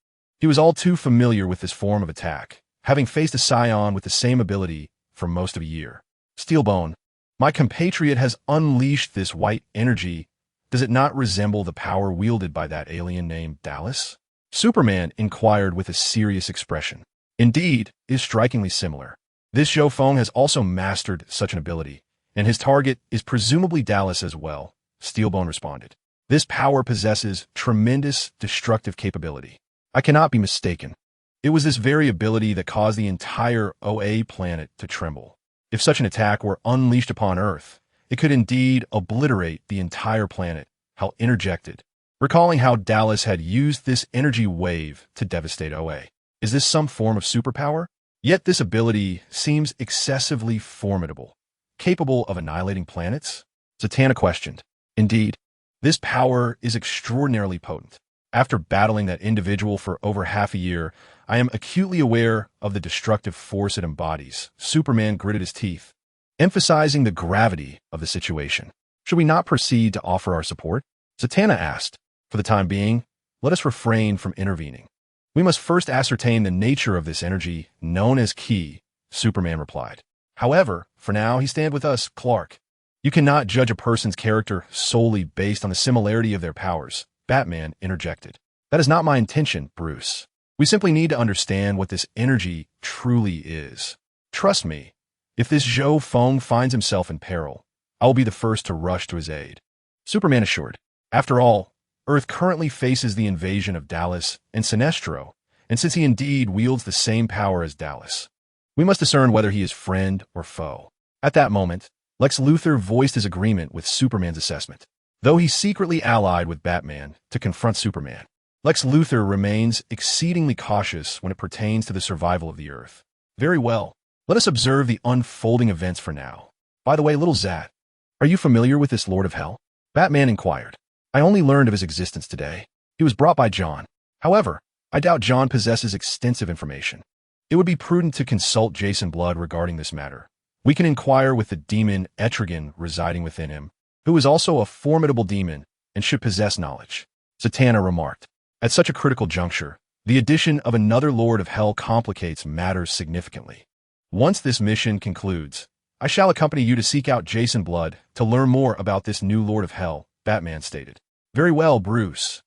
He was all too familiar with this form of attack, having faced a scion with the same ability for most of a year. Steelbone, my compatriot has unleashed this white energy. Does it not resemble the power wielded by that alien named Dallas? Superman inquired with a serious expression. Indeed, it is strikingly similar. This Zhou Feng has also mastered such an ability, and his target is presumably Dallas as well, Steelbone responded. This power possesses tremendous destructive capability. I cannot be mistaken. It was this very ability that caused the entire OA planet to tremble. If such an attack were unleashed upon Earth, it could indeed obliterate the entire planet. How interjected. Recalling how Dallas had used this energy wave to devastate OA. Is this some form of superpower? Yet this ability seems excessively formidable, capable of annihilating planets? Zatanna questioned. Indeed, this power is extraordinarily potent. After battling that individual for over half a year, I am acutely aware of the destructive force it embodies. Superman gritted his teeth, emphasizing the gravity of the situation. Should we not proceed to offer our support? Zatanna asked. For the time being, let us refrain from intervening. We must first ascertain the nature of this energy known as Ki, Superman replied. However, for now, he stands with us, Clark. You cannot judge a person's character solely based on the similarity of their powers, Batman interjected. That is not my intention, Bruce. We simply need to understand what this energy truly is. Trust me, if this Zhou Feng finds himself in peril, I will be the first to rush to his aid. Superman assured. After all, Earth currently faces the invasion of Dallas and Sinestro, and since he indeed wields the same power as Dallas, we must discern whether he is friend or foe. At that moment, Lex Luthor voiced his agreement with Superman's assessment. Though he secretly allied with Batman to confront Superman, Lex Luthor remains exceedingly cautious when it pertains to the survival of the Earth. Very well, let us observe the unfolding events for now. By the way, little Zat, are you familiar with this Lord of Hell? Batman inquired. I only learned of his existence today. He was brought by John. However, I doubt John possesses extensive information. It would be prudent to consult Jason Blood regarding this matter. We can inquire with the demon Etrigan residing within him, who is also a formidable demon and should possess knowledge. Zatanna remarked. At such a critical juncture, the addition of another Lord of Hell complicates matters significantly. Once this mission concludes, I shall accompany you to seek out Jason Blood to learn more about this new Lord of Hell, Batman stated. Very well, Bruce.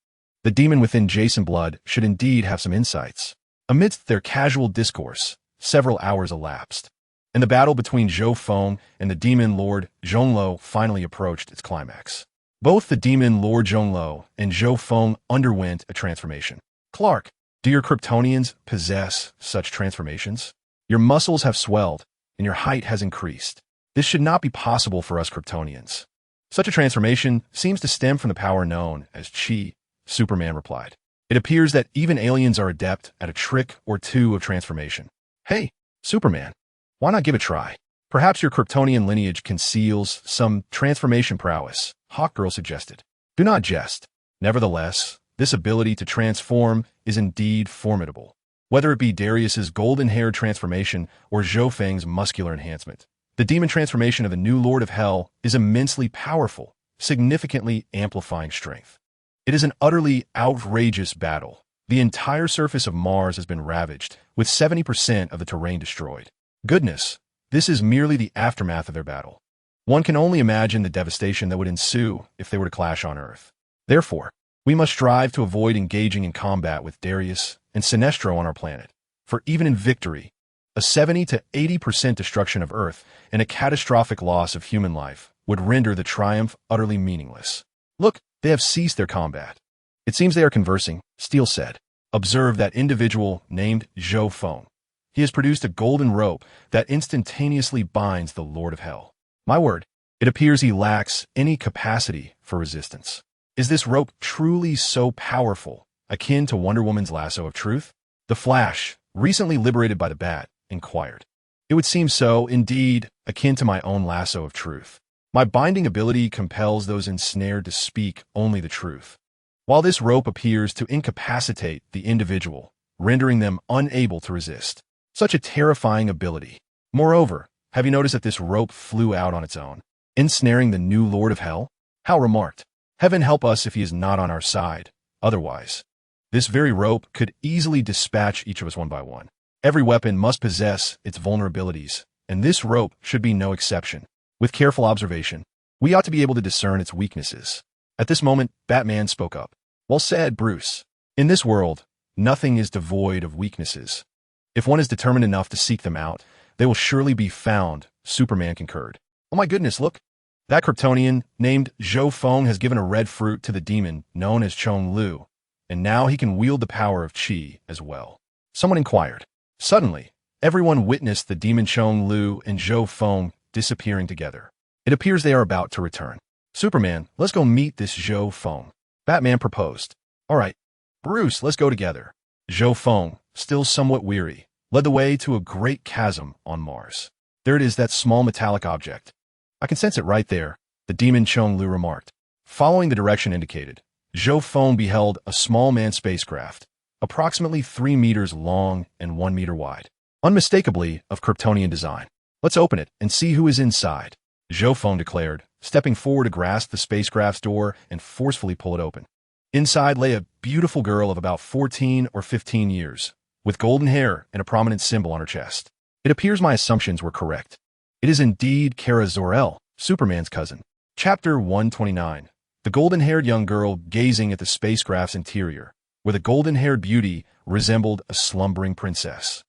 The demon within Jason Blood should indeed have some insights. Amidst their casual discourse, several hours elapsed, and the battle between Zhou Feng and the demon Lord Zhonglou finally approached its climax. Both the demon Lord Zhonglou and Zhou Feng underwent a transformation. Clark, do your Kryptonians possess such transformations? Your muscles have swelled, and your height has increased. This should not be possible for us Kryptonians. Such a transformation seems to stem from the power known as Chi, Superman replied. It appears that even aliens are adept at a trick or two of transformation. Hey, Superman, why not give it a try? Perhaps your Kryptonian lineage conceals some transformation prowess, Hawkgirl suggested. Do not jest. Nevertheless, this ability to transform is indeed formidable. Whether it be Darius's golden hair transformation or Zhou Feng's muscular enhancement, the demon transformation of the new Lord of Hell is immensely powerful, significantly amplifying strength. It is an utterly outrageous battle. The entire surface of Mars has been ravaged, with 70% of the terrain destroyed. Goodness, this is merely the aftermath of their battle. One can only imagine the devastation that would ensue if they were to clash on Earth. Therefore, we must strive to avoid engaging in combat with Darius and Sinestro on our planet, for even in victory, a 70 to 80% destruction of Earth and a catastrophic loss of human life would render the triumph utterly meaningless. Look, they have ceased their combat. It seems they are conversing, Steele said. Observe that individual named Zhou Feng. He has produced a golden rope that instantaneously binds the Lord of Hell. My word, it appears he lacks any capacity for resistance. Is this rope truly so powerful, akin to Wonder Woman's lasso of truth? The Flash, recently liberated by the Bat, inquired. It would seem so, indeed, akin to my own lasso of truth. My binding ability compels those ensnared to speak only the truth, while this rope appears to incapacitate the individual, rendering them unable to resist. Such a terrifying ability. Moreover, have you noticed that this rope flew out on its own, ensnaring the new Lord of Hell? Hal remarked. Heaven help us if he is not on our side. Otherwise, this very rope could easily dispatch each of us one by one. Every weapon must possess its vulnerabilities, and this rope should be no exception. With careful observation, we ought to be able to discern its weaknesses. At this moment, Batman spoke up. Well said, Bruce. In this world, nothing is devoid of weaknesses. If one is determined enough to seek them out, they will surely be found, Superman concurred. Oh my goodness, look. That Kryptonian, named Zhou Feng, has given a red fruit to the demon known as Chong Lu, and now he can wield the power of Chi as well. Someone inquired. Suddenly, everyone witnessed the demon Chong Lu and Zhou Feng disappearing together. It appears they are about to return. Superman, let's go meet this Zhou Feng. Batman proposed. All right, Bruce, let's go together. Zhou Feng, still somewhat weary, led the way to a great chasm on Mars. There it is, that small metallic object. I can sense it right there, the demon Chong Lu remarked. Following the direction indicated, Zhou Feng beheld a small manned spacecraft, approximately 3 meters long and 1 meter wide, unmistakably of Kryptonian design. Let's open it and see who is inside, Zhou Feng declared, stepping forward to grasp the spacecraft's door and forcefully pull it open. Inside lay a beautiful girl of about 14 or 15 years, with golden hair and a prominent symbol on her chest. It appears my assumptions were correct. It is indeed Kara Zor-El, Superman's cousin. Chapter 129. The golden-haired young girl gazing at the spacecraft's interior, where the golden-haired beauty resembled a slumbering princess.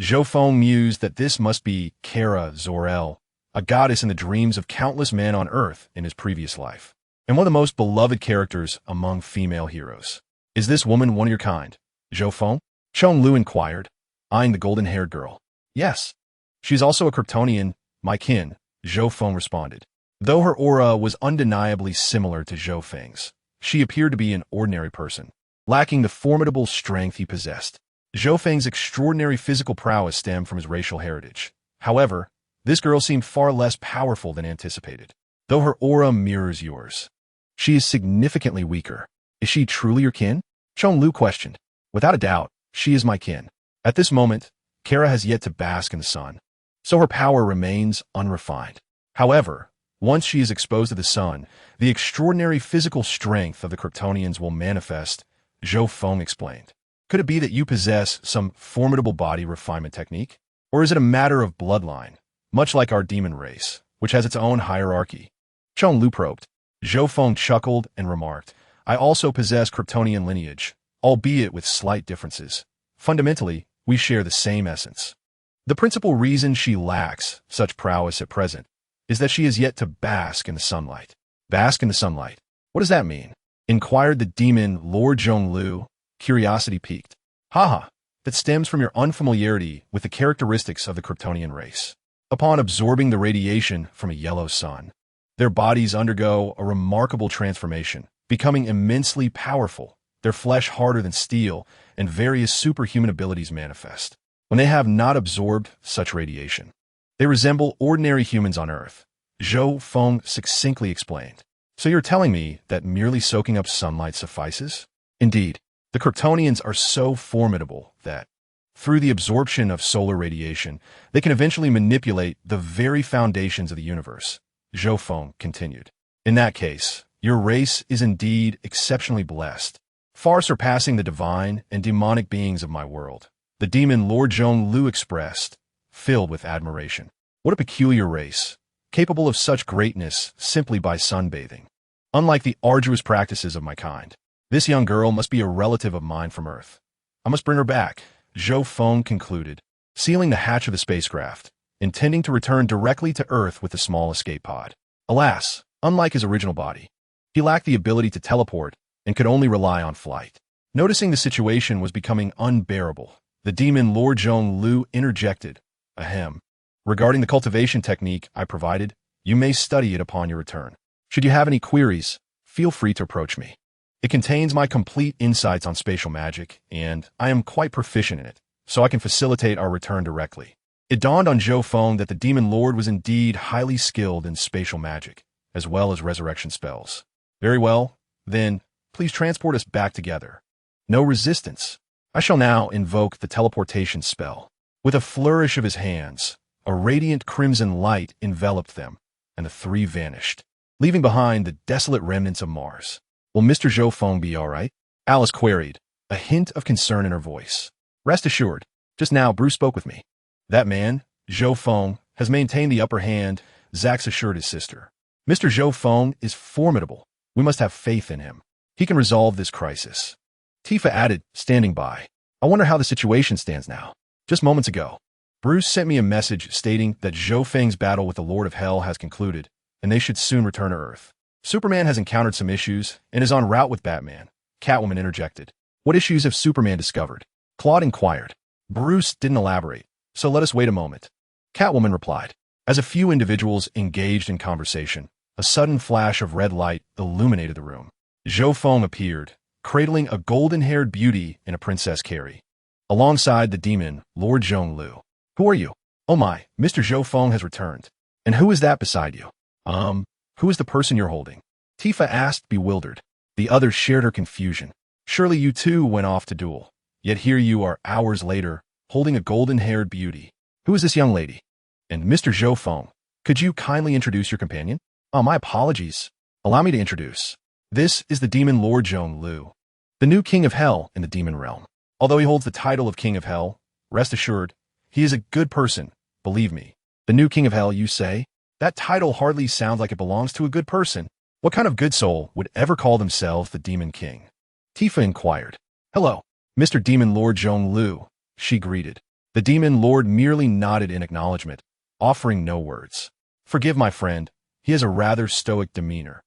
Zhou Feng mused that this must be Kara Zor-El, a goddess in the dreams of countless men on Earth in his previous life, and one of the most beloved characters among female heroes. Is this woman one of your kind, Zhou Feng? Chong Lu inquired, eyeing the golden-haired girl. Yes. She's also a Kryptonian, my kin, Zhou Feng responded. Though her aura was undeniably similar to Zhou Feng's, she appeared to be an ordinary person, lacking the formidable strength he possessed. Zhou Feng's extraordinary physical prowess stemmed from his racial heritage. However, this girl seemed far less powerful than anticipated, though her aura mirrors yours. She is significantly weaker. Is she truly your kin? Chong Lu questioned. Without a doubt, she is my kin. At this moment, Kara has yet to bask in the sun, so her power remains unrefined. However, once she is exposed to the sun, the extraordinary physical strength of the Kryptonians will manifest, Zhou Feng explained. Could it be that you possess some formidable body refinement technique? Or is it a matter of bloodline, much like our demon race, which has its own hierarchy? Chong Lu probed. Zhou Feng chuckled and remarked, I also possess Kryptonian lineage, albeit with slight differences. Fundamentally, we share the same essence. The principal reason she lacks such prowess at present is that she has yet to bask in the sunlight. Bask in the sunlight? What does that mean? Inquired the demon Lord Zhong Lu, curiosity piqued. Haha, that stems from your unfamiliarity with the characteristics of the Kryptonian race. Upon absorbing the radiation from a yellow sun, their bodies undergo a remarkable transformation, becoming immensely powerful, their flesh harder than steel, and various superhuman abilities manifest. When they have not absorbed such radiation, they resemble ordinary humans on Earth, Zhou Feng succinctly explained. So you're telling me that merely soaking up sunlight suffices? Indeed, the Kryptonians are so formidable that, through the absorption of solar radiation, they can eventually manipulate the very foundations of the universe, Zhou Feng continued. In that case, your race is indeed exceptionally blessed, far surpassing the divine and demonic beings of my world, the demon Lord Zhong Lu expressed, filled with admiration. What a peculiar race, capable of such greatness simply by sunbathing. Unlike the arduous practices of my kind, this young girl must be a relative of mine from Earth. I must bring her back, Zhou Feng concluded, sealing the hatch of the spacecraft, intending to return directly to Earth with the small escape pod. Alas, unlike his original body, he lacked the ability to teleport and could only rely on flight. Noticing the situation was becoming unbearable, the demon Lord Zhong Lu interjected, ahem. Regarding the cultivation technique I provided, you may study it upon your return. Should you have any queries, feel free to approach me. It contains my complete insights on spatial magic, and I am quite proficient in it, so I can facilitate our return directly. It dawned on Zhou Feng that the demon lord was indeed highly skilled in spatial magic, as well as resurrection spells. Very well, then, please transport us back together. No resistance. I shall now invoke the teleportation spell. With a flourish of his hands, a radiant crimson light enveloped them, and the three vanished, leaving behind the desolate remnants of Mars. Will Mr. Zhou Feng be all right? Alice queried, a hint of concern in her voice. Rest assured, just now Bruce spoke with me. That man, Zhou Feng, has maintained the upper hand, Zax assured his sister. Mr. Zhou Feng is formidable. We must have faith in him. He can resolve this crisis. Tifa added, standing by. I wonder how the situation stands now. Just moments ago, Bruce sent me a message stating that Zhou Feng's battle with the Lord of Hell has concluded, and they should soon return to Earth. Superman has encountered some issues and is en route with Batman, Catwoman interjected. What issues have Superman discovered? Claude inquired. Bruce didn't elaborate, so let us wait a moment. Catwoman replied. As a few individuals engaged in conversation, a sudden flash of red light illuminated the room. Zhou Feng appeared, cradling a golden-haired beauty in a princess carry, alongside the demon, Lord Zhong Lu. Who are you? Oh my, Mr. Zhou Feng has returned. And who is that beside you? Who is the person you're holding? Tifa asked, bewildered. The others shared her confusion. Surely you too went off to duel. Yet here you are hours later, holding a golden-haired beauty. Who is this young lady? And Mr. Zhou Feng, could you kindly introduce your companion? Oh, my apologies. Allow me to introduce. This is the demon Lord Zhong Lu, the new king of hell in the demon realm. Although he holds the title of king of hell, rest assured, he is a good person, believe me. The new king of hell, you say? That title hardly sounds like it belongs to a good person. What kind of good soul would ever call themselves the Demon King? Tifa inquired. Hello, Mr. Demon Lord Zhong Lu, she greeted. The Demon Lord merely nodded in acknowledgement, offering no words. Forgive my friend, he has a rather stoic demeanor.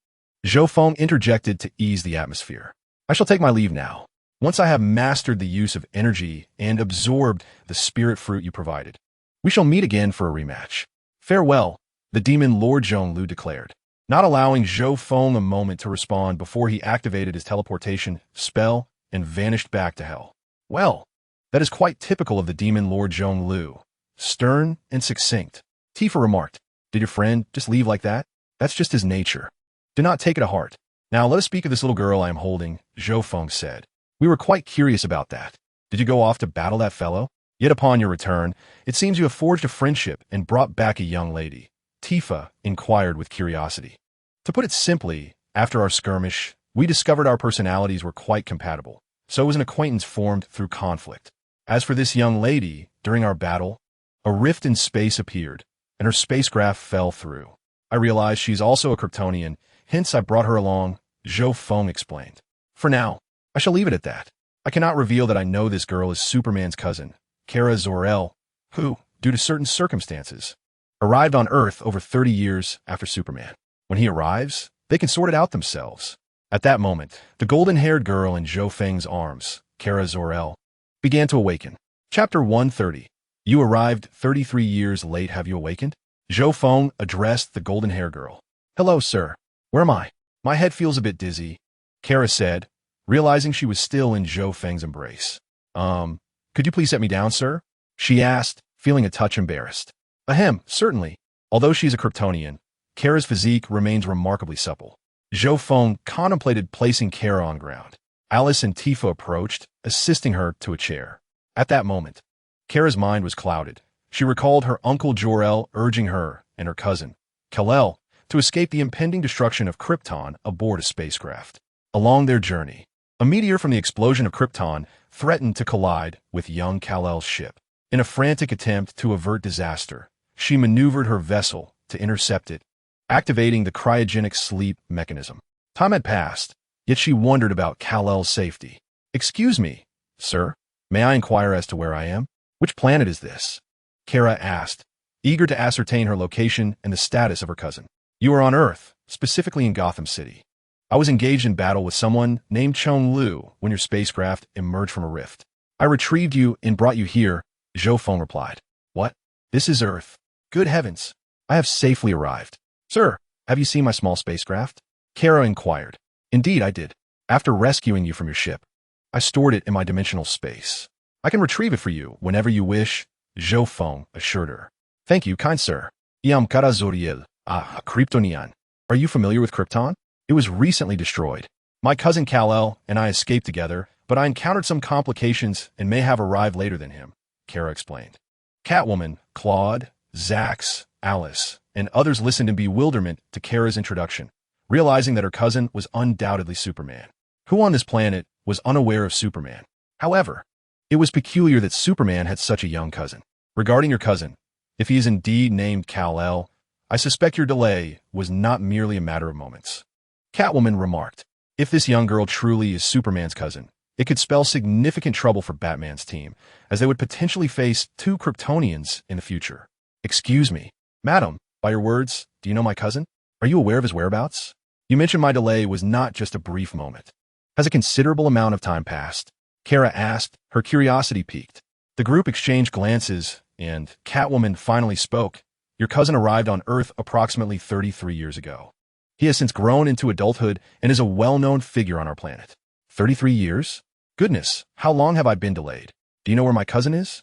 Zhou Feng interjected to ease the atmosphere. I shall take my leave now, once I have mastered the use of energy and absorbed the spirit fruit you provided. We shall meet again for a rematch. Farewell, the Demon Lord Zhong Lu declared, not allowing Zhou Feng a moment to respond before he activated his teleportation spell and vanished back to hell. Well, that is quite typical of the Demon Lord Zhong Lu. Stern and succinct. Tifa remarked, did your friend just leave like that? That's just his nature. Do not take it to heart. Now let us speak of this little girl I am holding, Zhou Feng said. We were quite curious about that. Did you go off to battle that fellow? Yet upon your return, it seems you have forged a friendship and brought back a young lady. Tifa inquired with curiosity. To put it simply, after our skirmish, we discovered our personalities were quite compatible, so it was an acquaintance formed through conflict. As for this young lady, during our battle, a rift in space appeared, and her spacecraft fell through. I realized she's also a Kryptonian, hence I brought her along, Zhou Feng explained. For now, I shall leave it at that. I cannot reveal that I know this girl is Superman's cousin, Kara Zor-El, who, due to certain circumstances, arrived on Earth over 30 years after Superman. When he arrives, they can sort it out themselves. At that moment, the golden-haired girl in Zhou Feng's arms, Kara Zor-El, began to awaken. Chapter 130. You arrived 33 years late. Have you awakened? Zhou Feng addressed the golden-haired girl. Hello, sir. Where am I? My head feels a bit dizzy, Kara said, realizing she was still in Zhou Feng's embrace. Could you please set me down, sir? She asked, feeling a touch embarrassed. Ahem, certainly. Although she's a Kryptonian, Kara's physique remains remarkably supple. Zhou Feng contemplated placing Kara on ground. Alice and Tifa approached, assisting her to a chair. At that moment, Kara's mind was clouded. She recalled her uncle Jor-El urging her and her cousin, Kal-El, to escape the impending destruction of Krypton aboard a spacecraft. Along their journey, a meteor from the explosion of Krypton threatened to collide with young Kal-El's ship. In a frantic attempt to avert disaster, she maneuvered her vessel to intercept it, activating the cryogenic sleep mechanism. Time had passed, yet she wondered about Kal-El's safety. Excuse me, sir, may I inquire as to where I am? Which planet is this? Kara asked, eager to ascertain her location and the status of her cousin. You are on Earth, specifically in Gotham City. I was engaged in battle with someone named Zhong Lu when your spacecraft emerged from a rift. I retrieved you and brought you here, Zhou Feng replied. What? This is Earth. Good heavens. I have safely arrived. Sir, have you seen my small spacecraft? Kara inquired. Indeed, I did. After rescuing you from your ship, I stored it in my dimensional space. I can retrieve it for you whenever you wish, Zhou Feng assured her. Thank you, kind sir. Iam Kara Zoriel, a Kryptonian. Are you familiar with Krypton? It was recently destroyed. My cousin Kal-El and I escaped together, but I encountered some complications and may have arrived later than him, Kara explained. Catwoman, Claude, Zax, Alice, and others listened in bewilderment to Kara's introduction, realizing that her cousin was undoubtedly Superman. Who on this planet was unaware of Superman? However, it was peculiar that Superman had such a young cousin. Regarding your cousin, if he is indeed named Kal-El, I suspect your delay was not merely a matter of moments. Catwoman remarked, if this young girl truly is Superman's cousin, it could spell significant trouble for Batman's team, as they would potentially face two Kryptonians in the future. Excuse me, madam, by your words, do you know my cousin? Are you aware of his whereabouts? You mentioned my delay was not just a brief moment. Has a considerable amount of time passed? Kara asked, her curiosity piqued. The group exchanged glances, and Catwoman finally spoke. Your cousin arrived on Earth approximately 33 years ago. He has since grown into adulthood and is a well-known figure on our planet. 33 years? Goodness, how long have I been delayed? Do you know where my cousin is?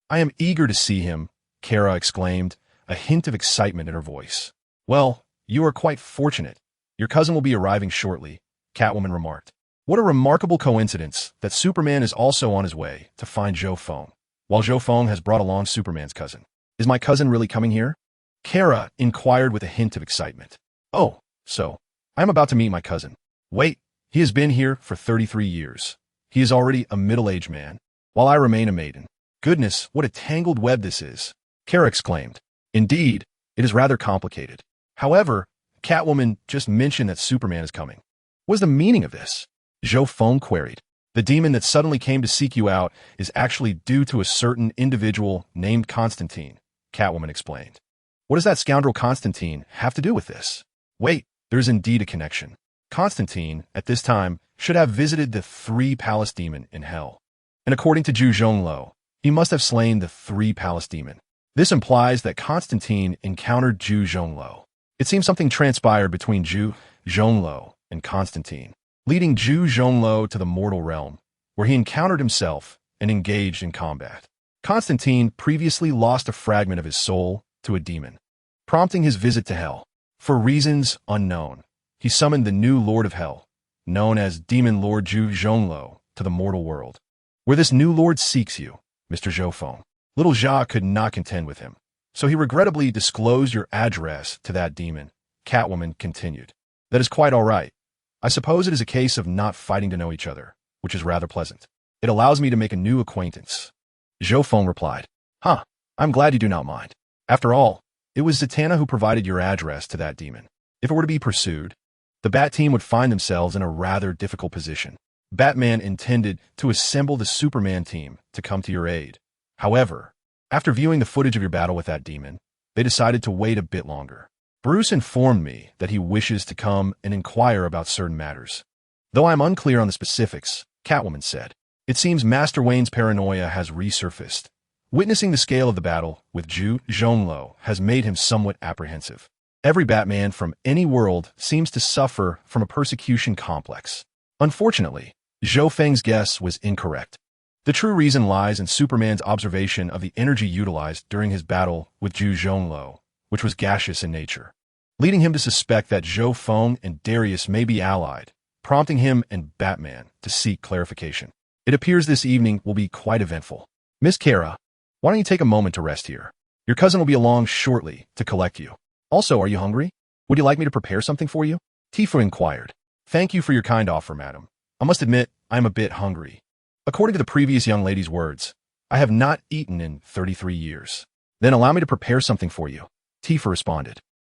I am eager to see him, Kara exclaimed, a hint of excitement in her voice. Well, you are quite fortunate. Your cousin will be arriving shortly, Catwoman remarked. What a remarkable coincidence that Superman is also on his way to find Zhou Feng, while Zhou Feng has brought along Superman's cousin. Is my cousin really coming here? Kara inquired with a hint of excitement. Oh, so, I am about to meet my cousin. Wait, he has been here for 33 years. He is already a middle-aged man, while I remain a maiden. Goodness, what a tangled web this is, Kara exclaimed. Indeed, it is rather complicated. However, Catwoman just mentioned that Superman is coming. What is the meaning of this? Zhou Feng queried. The demon that suddenly came to seek you out is actually due to a certain individual named Constantine, Catwoman explained. What does that scoundrel Constantine have to do with this? Wait, there's indeed a connection. Constantine, at this time, should have visited the three-palace demon in hell. And according to Zhu Zhongluo, he must have slain the three-palace demon. This implies that Constantine encountered Zhu Zhongluo. It seems something transpired between Zhu Zhongluo and Constantine, leading Zhu Zhongluo to the mortal realm, where he encountered himself and engaged in combat. Constantine previously lost a fragment of his soul to a demon, prompting his visit to hell. For reasons unknown, he summoned the new Lord of Hell, known as Demon Lord Zhu Zhongluo, to the mortal world. Where this new lord seeks you, Mr. Zhou Feng. Little Jia could not contend with him, so he regrettably disclosed your address to that demon. Catwoman continued. That is quite all right. I suppose it is a case of not fighting to know each other, which is rather pleasant. It allows me to make a new acquaintance. Zhou Feng replied. Huh, I'm glad you do not mind. After all, it was Zatanna who provided your address to that demon. If it were to be pursued, the Bat team would find themselves in a rather difficult position. Batman intended to assemble the Superman team to come to your aid. However, after viewing the footage of your battle with that demon, they decided to wait a bit longer. Bruce informed me that he wishes to come and inquire about certain matters. Though I am unclear on the specifics, Catwoman said, it seems Master Wayne's paranoia has resurfaced. Witnessing the scale of the battle with Zhu Zhongluo has made him somewhat apprehensive. Every Batman from any world seems to suffer from a persecution complex. Unfortunately, Zhou Feng's guess was incorrect. The true reason lies in Superman's observation of the energy utilized during his battle with Zhu Zhongluo, which was gaseous in nature, leading him to suspect that Zhou Feng and Darius may be allied, prompting him and Batman to seek clarification. It appears this evening will be quite eventful. Miss Kara, why don't you take a moment to rest here? Your cousin will be along shortly to collect you. Also, are you hungry? Would you like me to prepare something for you? Tifa inquired. Thank you for your kind offer, madam. I must admit, I am a bit hungry. According to the previous young lady's words, I have not eaten in 33 years. Then allow me to prepare something for you. Tifa responded.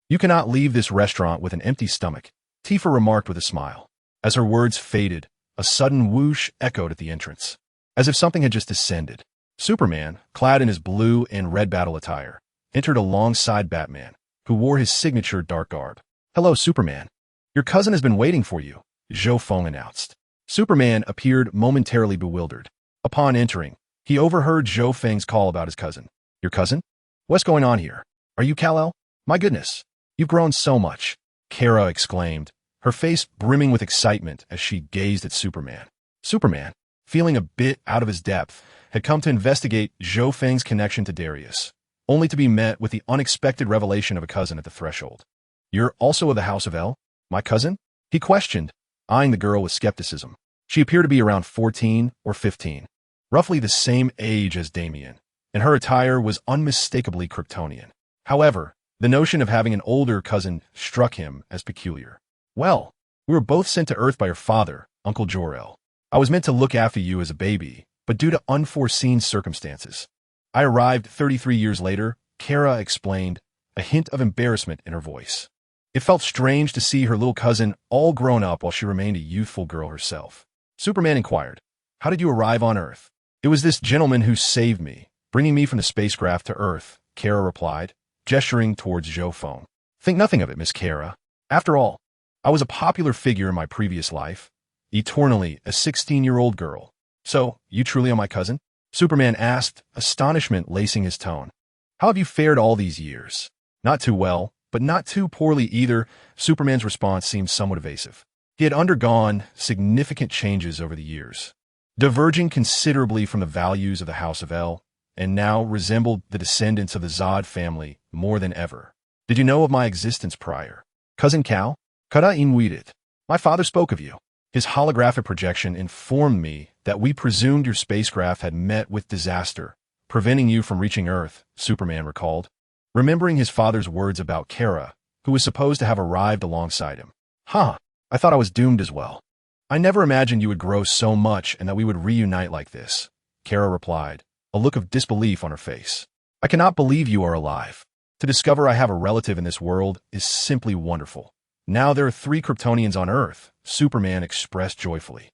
You cannot leave this restaurant with an empty stomach, Tifa remarked with a smile. As her words faded, a sudden whoosh echoed at the entrance, as if something had just descended. Superman, clad in his blue and red battle attire, entered alongside Batman, who wore his signature dark garb. Hello, Superman. Your cousin has been waiting for you, Zhou Feng announced. Superman appeared momentarily bewildered. Upon entering, he overheard Zhou Feng's call about his cousin. Your cousin? What's going on here? Are you Kal-El? My goodness, you've grown so much, Kara exclaimed, her face brimming with excitement as she gazed at Superman. Superman, feeling a bit out of his depth, had come to investigate Zhou Feng's connection to Darius, only to be met with the unexpected revelation of a cousin at the threshold. You're also of the House of El? My cousin? He questioned, eyeing the girl with skepticism. She appeared to be around 14 or 15, roughly the same age as Damien, and her attire was unmistakably Kryptonian. However, the notion of having an older cousin struck him as peculiar. Well, we were both sent to Earth by your father, Uncle Jor-El. I was meant to look after you as a baby, but due to unforeseen circumstances, I arrived 33 years later, Kara explained, a hint of embarrassment in her voice. It felt strange to see her little cousin all grown up while she remained a youthful girl herself. Superman inquired, how did you arrive on Earth? It was this gentleman who saved me, bringing me from the spacecraft to Earth, Kara replied, gesturing towards Zhou Feng. Think nothing of it, Miss Kara. After all, I was a popular figure in my previous life, eternally a 16-year-old girl. So, you truly are my cousin? Superman asked, astonishment lacing his tone. How have you fared all these years? Not too well, but not too poorly either. Superman's response seemed somewhat evasive. He had undergone significant changes over the years, diverging considerably from the values of the House of El, and now resembled the descendants of the Zod family more than ever. Did you know of my existence prior? Cousin Cal? Kara invades. My father spoke of you. His holographic projection informed me that we presumed your spacecraft had met with disaster, preventing you from reaching Earth, Superman recalled, remembering his father's words about Kara, who was supposed to have arrived alongside him. Huh, I thought I was doomed as well. I never imagined you would grow so much and that we would reunite like this, Kara replied, a look of disbelief on her face. I cannot believe you are alive. To discover I have a relative in this world is simply wonderful. Now there are 3 Kryptonians on Earth, Superman expressed joyfully.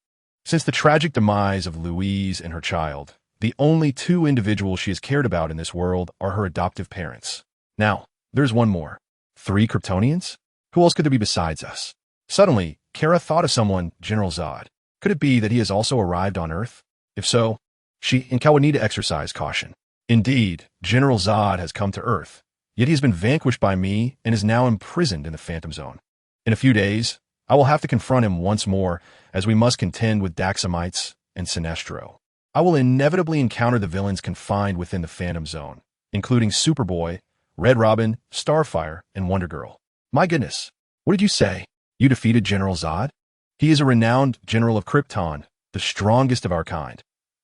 Since the tragic demise of Louise and her child, the only 2 individuals she has cared about in this world are her adoptive parents. Now, there's one more. 3 Kryptonians? Who else could there be besides us? Suddenly, Kara thought of someone, General Zod. Could it be that he has also arrived on Earth? If so, she and Cal would need to exercise caution. Indeed, General Zod has come to Earth, yet he has been vanquished by me and is now imprisoned in the Phantom Zone. In a few days, I will have to confront him once more, as we must contend with Daxamites and Sinestro. I will inevitably encounter the villains confined within the Phantom Zone, including Superboy, Red Robin, Starfire, and Wonder Girl. My goodness, what did you say? You defeated General Zod? He is a renowned general of Krypton, the strongest of our kind.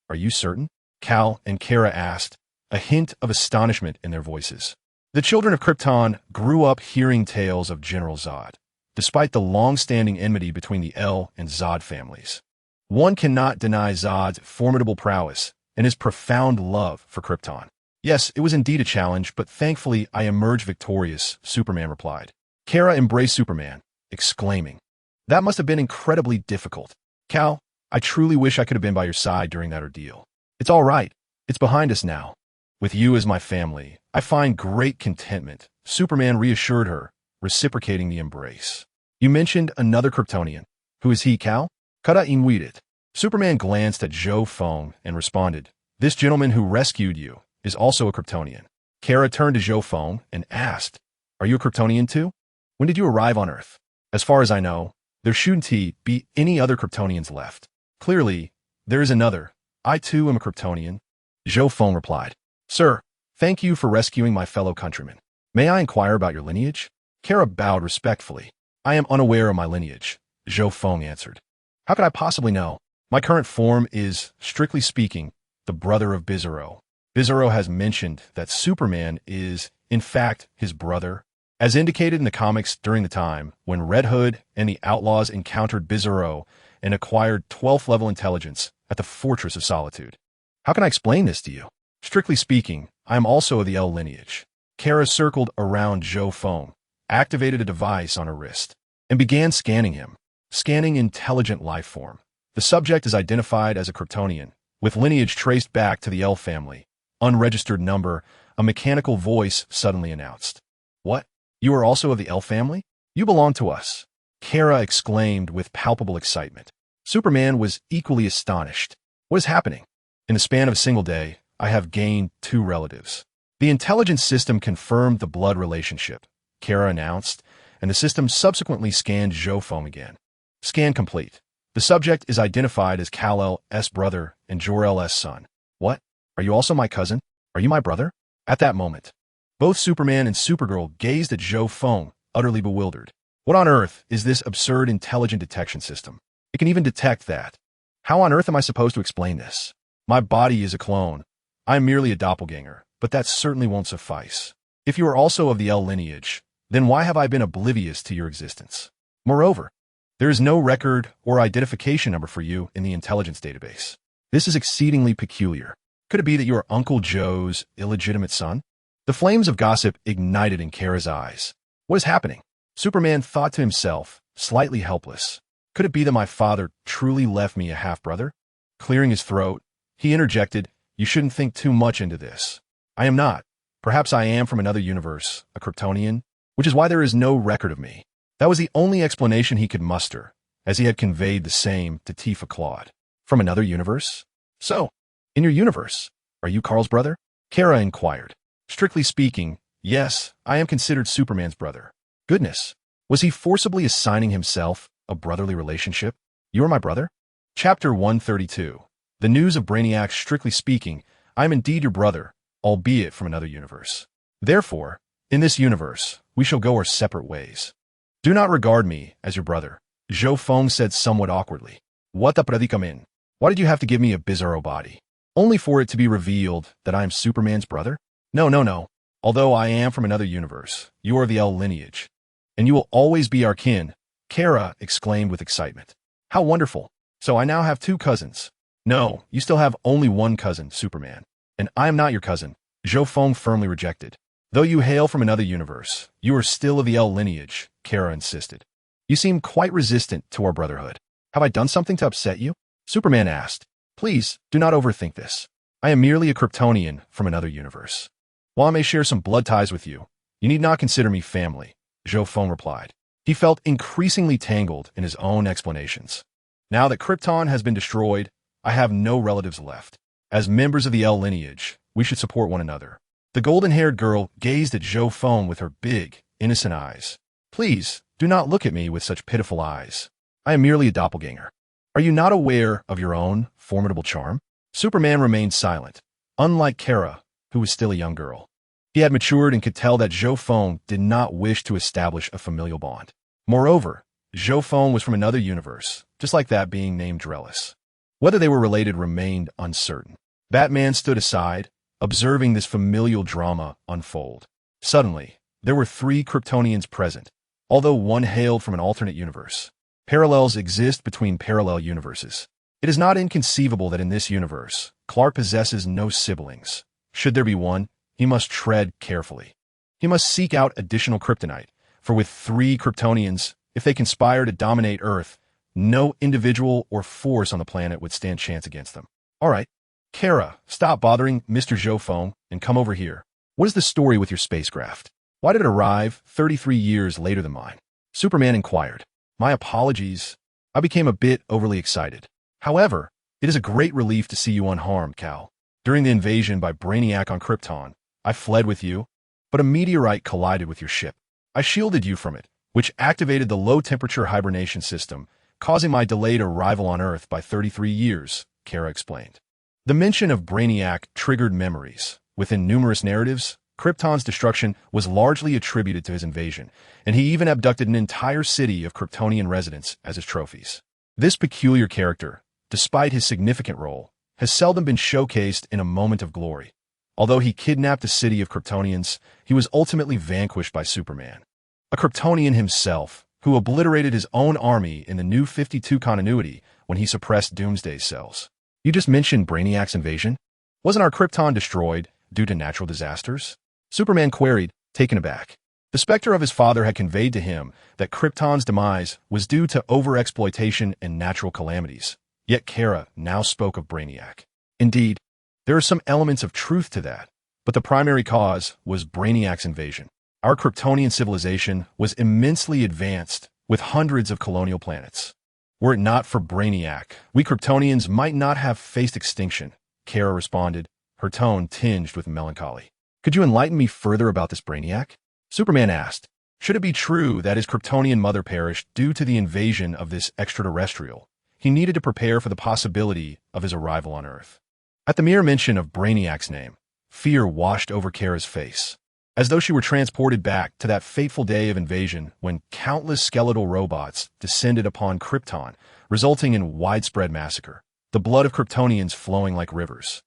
Are you certain? Cal and Kara asked, a hint of astonishment in their voices. The children of Krypton grew up hearing tales of General Zod, despite the long-standing enmity between the El and Zod families. One cannot deny Zod's formidable prowess and his profound love for Krypton. Yes, it was indeed a challenge, but thankfully I emerged victorious, Superman replied. Kara embraced Superman, exclaiming, that must have been incredibly difficult. Cal, I truly wish I could have been by your side during that ordeal. It's all right. It's behind us now. With you as my family, I find great contentment, Superman reassured her, reciprocating the embrace. You mentioned another Kryptonian. Who is he, Cal? Kara invades. Superman glanced at Zhou Feng and responded, this gentleman who rescued you is also a Kryptonian. Kara turned to Zhou Feng and asked, are you a Kryptonian too? When did you arrive on Earth? As far as I know, there shouldn't be any other Kryptonians left. Clearly, there is another. I too am a Kryptonian. Zhou Feng replied, sir, thank you for rescuing my fellow countrymen. May I inquire about your lineage? Kara bowed respectfully. I am unaware of my lineage, Zhou Feng answered. How could I possibly know? My current form is, strictly speaking, the brother of Bizarro. Bizarro has mentioned that Superman is, in fact, his brother, as indicated in the comics during the time when Red Hood and the Outlaws encountered Bizarro and acquired 12th level intelligence at the Fortress of Solitude. How can I explain this to you? Strictly speaking, I am also of the El lineage. Kara circled around Zhou Feng, activated a device on her wrist, and began scanning him. Scanning intelligent life form. The subject is identified as a Kryptonian, with lineage traced back to the El family. Unregistered number, a mechanical voice suddenly announced. What? You are also of the El family? You belong to us. Kara exclaimed with palpable excitement. Superman was equally astonished. What is happening? In the span of a single day, I have gained 2 relatives. The intelligence system confirmed the blood relationship, Kara announced, and the system subsequently scanned Zhou Feng again. Scan complete. The subject is identified as Kal-El's brother and Jor-El's son. What? Are you also my cousin? Are you my brother? At that moment, both Superman and Supergirl gazed at Zhou Feng, utterly bewildered. What on earth is this absurd intelligent detection system? It can even detect that. How on earth am I supposed to explain this? My body is a clone. I am merely a doppelganger, but that certainly won't suffice. If you are also of the El lineage, then why have I been oblivious to your existence? Moreover, there is no record or identification number for you in the intelligence database. This is exceedingly peculiar. Could it be that you are Uncle Joe's illegitimate son? The flames of gossip ignited in Kara's eyes. What is happening? Superman thought to himself, slightly helpless. Could it be that my father truly left me a half-brother? Clearing his throat, he interjected, you shouldn't think too much into this. I am not. Perhaps I am from another universe, a Kryptonian, which is why there is no record of me. That was the only explanation he could muster, as he had conveyed the same to Tifa Claude. From another universe? So, in your universe, are you Carl's brother? Kara inquired. Strictly speaking, yes, I am considered Superman's brother. Goodness, was he forcibly assigning himself a brotherly relationship? You are my brother? Chapter 132. The news of Brainiac. Strictly speaking, I am indeed your brother, albeit from another universe. Therefore, in this universe, we shall go our separate ways. Do not regard me as your brother, Zhou Feng said somewhat awkwardly. What the predicament? Why did you have to give me a Bizarro body? Only for it to be revealed that I am Superman's brother? No. Although I am from another universe, you are the El lineage, and you will always be our kin, Kara exclaimed with excitement. How wonderful. So I now have 2 cousins. No, you still have only one cousin, Superman. And I am not your cousin, Zhou Feng firmly rejected. Though you hail from another universe, you are still of the L lineage, Kara insisted. You seem quite resistant to our brotherhood. Have I done something to upset you? Superman asked. Please, do not overthink this. I am merely a Kryptonian from another universe. While I may share some blood ties with you, you need not consider me family, Zhou Feng replied. He felt increasingly tangled in his own explanations. Now that Krypton has been destroyed, I have no relatives left. As members of the L lineage, we should support one another. The golden-haired girl gazed at Zhou Feng with her big, innocent eyes. Please, do not look at me with such pitiful eyes. I am merely a doppelganger. Are you not aware of your own formidable charm? Superman remained silent, unlike Kara, who was still a young girl. He had matured and could tell that Zhou Feng did not wish to establish a familial bond. Moreover, Zhou Feng was from another universe, just like that being named Drellis. Whether they were related remained uncertain. Batman stood aside, observing this familial drama unfold. Suddenly, there were 3 Kryptonians present, although one hailed from an alternate universe. Parallels exist between parallel universes. It is not inconceivable that in this universe, Clark possesses no siblings. Should there be one, he must tread carefully. He must seek out additional kryptonite, for with 3 Kryptonians, if they conspire to dominate Earth, no individual or force on the planet would stand chance against them. All right, Kara, stop bothering Mr. Zhou Feng and come over here. What is the story with your spacecraft? Why did it arrive 33 years later than mine? Superman inquired. My apologies. I became a bit overly excited. However, it is a great relief to see you unharmed, Cal. During the invasion by Brainiac on Krypton, I fled with you, but a meteorite collided with your ship. I shielded you from it, which activated the low-temperature hibernation system, causing my delayed arrival on Earth by 33 years, Kara explained. The mention of Brainiac triggered memories. Within numerous narratives, Krypton's destruction was largely attributed to his invasion, and he even abducted an entire city of Kryptonian residents as his trophies. This peculiar character, despite his significant role, has seldom been showcased in a moment of glory. Although he kidnapped a city of Kryptonians, he was ultimately vanquished by Superman. A Kryptonian himself, who obliterated his own army in the New 52 continuity when he suppressed Doomsday's cells. You just mentioned Brainiac's invasion? Wasn't our Krypton destroyed due to natural disasters? Superman queried, taken aback. The specter of his father had conveyed to him that Krypton's demise was due to overexploitation and natural calamities. Yet Kara now spoke of Brainiac. Indeed, there are some elements of truth to that, but the primary cause was Brainiac's invasion. Our Kryptonian civilization was immensely advanced, with hundreds of colonial planets. Were it not for Brainiac, we Kryptonians might not have faced extinction, Kara responded, her tone tinged with melancholy. Could you enlighten me further about this Brainiac? Superman asked. Should it be true that his Kryptonian mother perished due to the invasion of this extraterrestrial, he needed to prepare for the possibility of his arrival on Earth. At the mere mention of Brainiac's name, fear washed over Kara's face, as though she were transported back to that fateful day of invasion when countless skeletal robots descended upon Krypton, resulting in widespread massacre, the blood of Kryptonians flowing like rivers.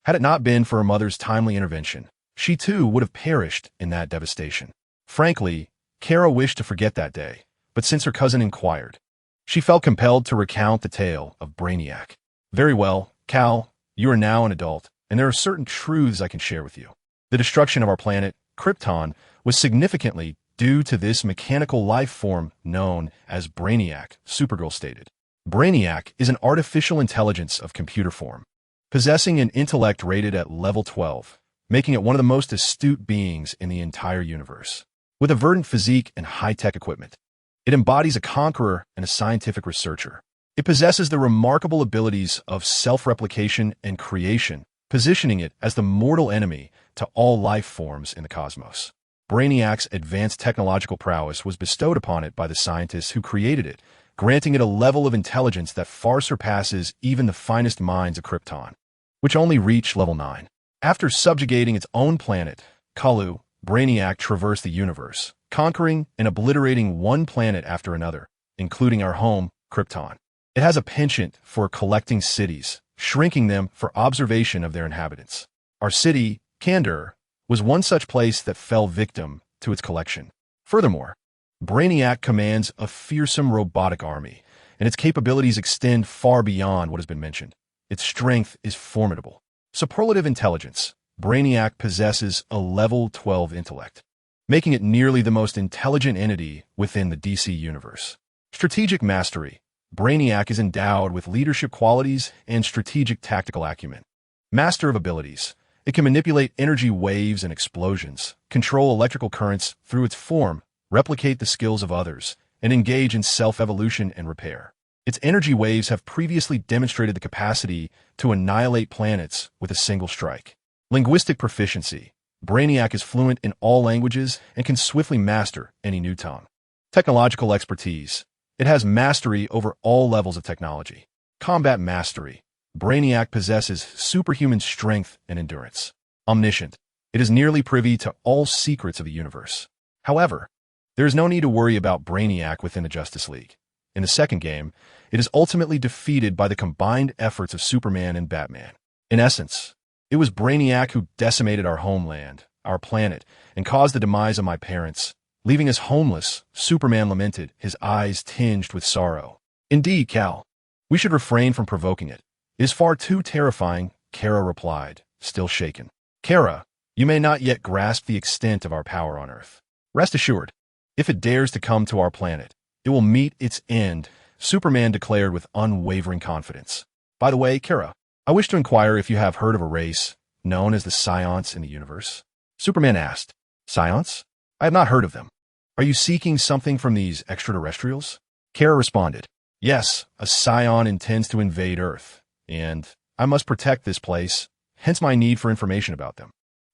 Had it not been for her mother's timely intervention, she too would have perished in that devastation. Frankly, Kara wished to forget that day, but since her cousin inquired, she felt compelled to recount the tale of Brainiac. Very well, Cal, you are now an adult, and there are certain truths I can share with you. The destruction of our planet, Krypton, was significantly due to this mechanical life form known as Brainiac, Supergirl stated. Brainiac is an artificial intelligence of computer form, possessing an intellect rated at level 12, making it one of the most astute beings in the entire universe. With a verdant physique and high-tech equipment, it embodies a conqueror and a scientific researcher. It possesses the remarkable abilities of self-replication and creation, positioning it as the mortal enemy to all life forms in the cosmos. Brainiac's advanced technological prowess was bestowed upon it by the scientists who created it, granting it a level of intelligence that far surpasses even the finest minds of Krypton, which only reach level 9. After subjugating its own planet, Kalu, Brainiac traversed the universe, conquering and obliterating one planet after another, including our home, Krypton. It has a penchant for collecting cities, shrinking them for observation of their inhabitants. Our city, Kandor, was one such place that fell victim to its collection. Furthermore, Brainiac commands a fearsome robotic army, and its capabilities extend far beyond what has been mentioned. Its strength is formidable. Superlative intelligence, Brainiac possesses a level 12 intellect, making it nearly the most intelligent entity within the DC universe. Strategic mastery. Brainiac is endowed with leadership qualities and strategic tactical acumen. Master of abilities. It can manipulate energy waves and explosions, control electrical currents through its form, replicate the skills of others, and engage in self-evolution and repair. Its energy waves have previously demonstrated the capacity to annihilate planets with a single strike. Linguistic proficiency. Brainiac is fluent in all languages and can swiftly master any new tongue. Technological expertise. It has mastery over all levels of technology. Combat mastery. Brainiac possesses superhuman strength and endurance. Omniscient. It is nearly privy to all secrets of the universe. However, there is no need to worry about Brainiac within the Justice League. In the second game, it is ultimately defeated by the combined efforts of Superman and Batman. In essence, it was Brainiac who decimated our homeland, our planet, and caused the demise of my parents. Leaving us homeless, Superman lamented, his eyes tinged with sorrow. Indeed, Cal. We should refrain from provoking it. It is far too terrifying, Kara replied, still shaken. Kara, you may not yet grasp the extent of our power on Earth. Rest assured, if it dares to come to our planet, it will meet its end, Superman declared with unwavering confidence. By the way, Kara, I wish to inquire if you have heard of a race known as the Scions in the universe. Superman asked. Scions? I have not heard of them. Are you seeking something from these extraterrestrials? Kara responded. Yes, a Scion intends to invade Earth, and I must protect this place, hence my need for information about them.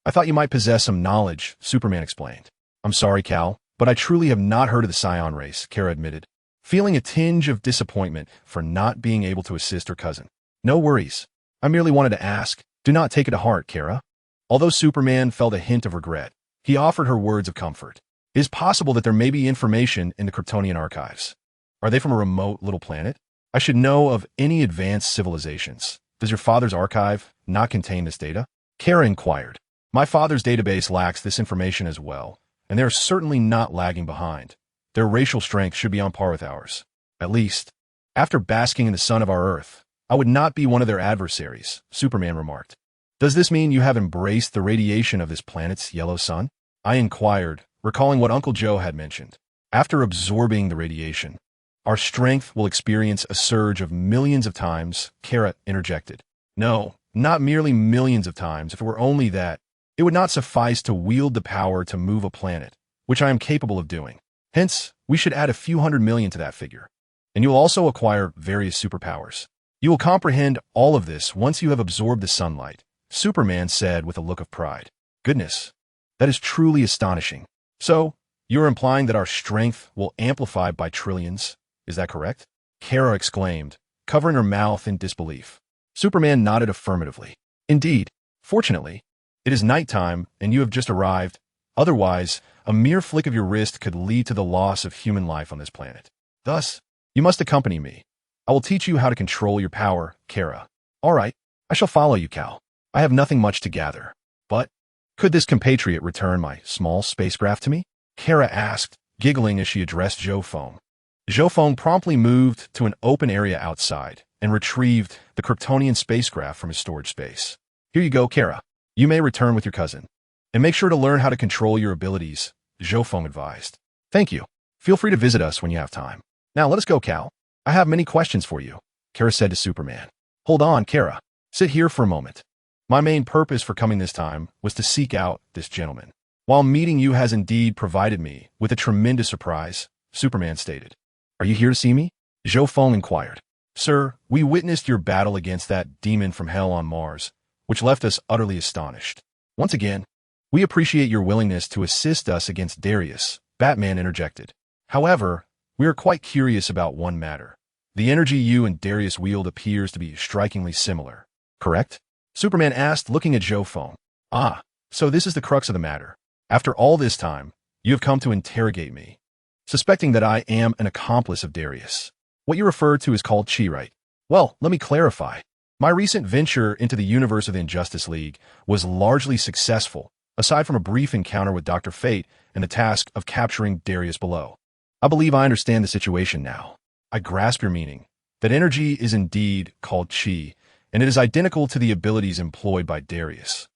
I thought you might possess some knowledge, Superman explained. I'm sorry, Cal, but I truly have not heard of the Scion race, Kara admitted, feeling a tinge of disappointment for not being able to assist her cousin. No worries. I merely wanted to ask. Do not take it to heart, Kara. Although Superman felt a hint of regret, he offered her words of comfort. It is possible that there may be information in the Kryptonian archives. Are they from a remote little planet? I should know of any advanced civilizations. Does your father's archive not contain this data? Kara inquired. My father's database lacks this information as well, and they are certainly not lagging behind. Their racial strength should be on par with ours. At least, after basking in the sun of our Earth, I would not be one of their adversaries, Superman remarked. Does this mean you have embraced the radiation of this planet's yellow sun? I inquired, recalling what Uncle Joe had mentioned. After absorbing the radiation, our strength will experience a surge of millions of times, Kara interjected. No, not merely millions of times. If it were only that, it would not suffice to wield the power to move a planet, which I am capable of doing. Hence, we should add a few hundred million to that figure. And you will also acquire various superpowers. You will comprehend all of this once you have absorbed the sunlight, Superman said with a look of pride. Goodness, that is truly astonishing. So, you're implying that our strength will amplify by trillions? Is that correct? Kara exclaimed, covering her mouth in disbelief. Superman nodded affirmatively. Indeed, fortunately, it is nighttime and you have just arrived. Otherwise, a mere flick of your wrist could lead to the loss of human life on this planet. Thus, you must accompany me. I will teach you how to control your power, Kara. All right, I shall follow you, Cal. I have nothing much to gather. But, could this compatriot return my small spacecraft to me? Kara asked, giggling as she addressed Zhou Feng. Zhou Feng promptly moved to an open area outside and retrieved the Kryptonian spacecraft from his storage space. Here you go, Kara. You may return with your cousin. And make sure to learn how to control your abilities, Zhou Feng advised. Thank you. Feel free to visit us when you have time. Now let us go, Cal. I have many questions for you, Kara said to Superman. Hold on, Kara. Sit here for a moment. My main purpose for coming this time was to seek out this gentleman. While meeting you has indeed provided me with a tremendous surprise, Superman stated. Are you here to see me? Zhou Feng inquired. Sir, we witnessed your battle against that demon from hell on Mars, which left us utterly astonished. Once again, we appreciate your willingness to assist us against Darius, Batman interjected. However, we are quite curious about one matter. The energy you and Darius wield appears to be strikingly similar, correct? Superman asked, looking at Zhou Feng. Ah, so this is the crux of the matter. After all this time, you have come to interrogate me, suspecting that I am an accomplice of Darius. What you refer to is called chi, right? Well, let me clarify. My recent venture into the universe of the Injustice League was largely successful, aside from a brief encounter with Dr. Fate and the task of capturing Darius below. I believe I understand the situation now. I grasp your meaning. That energy is indeed called chi, and it is identical to the abilities employed by Darius.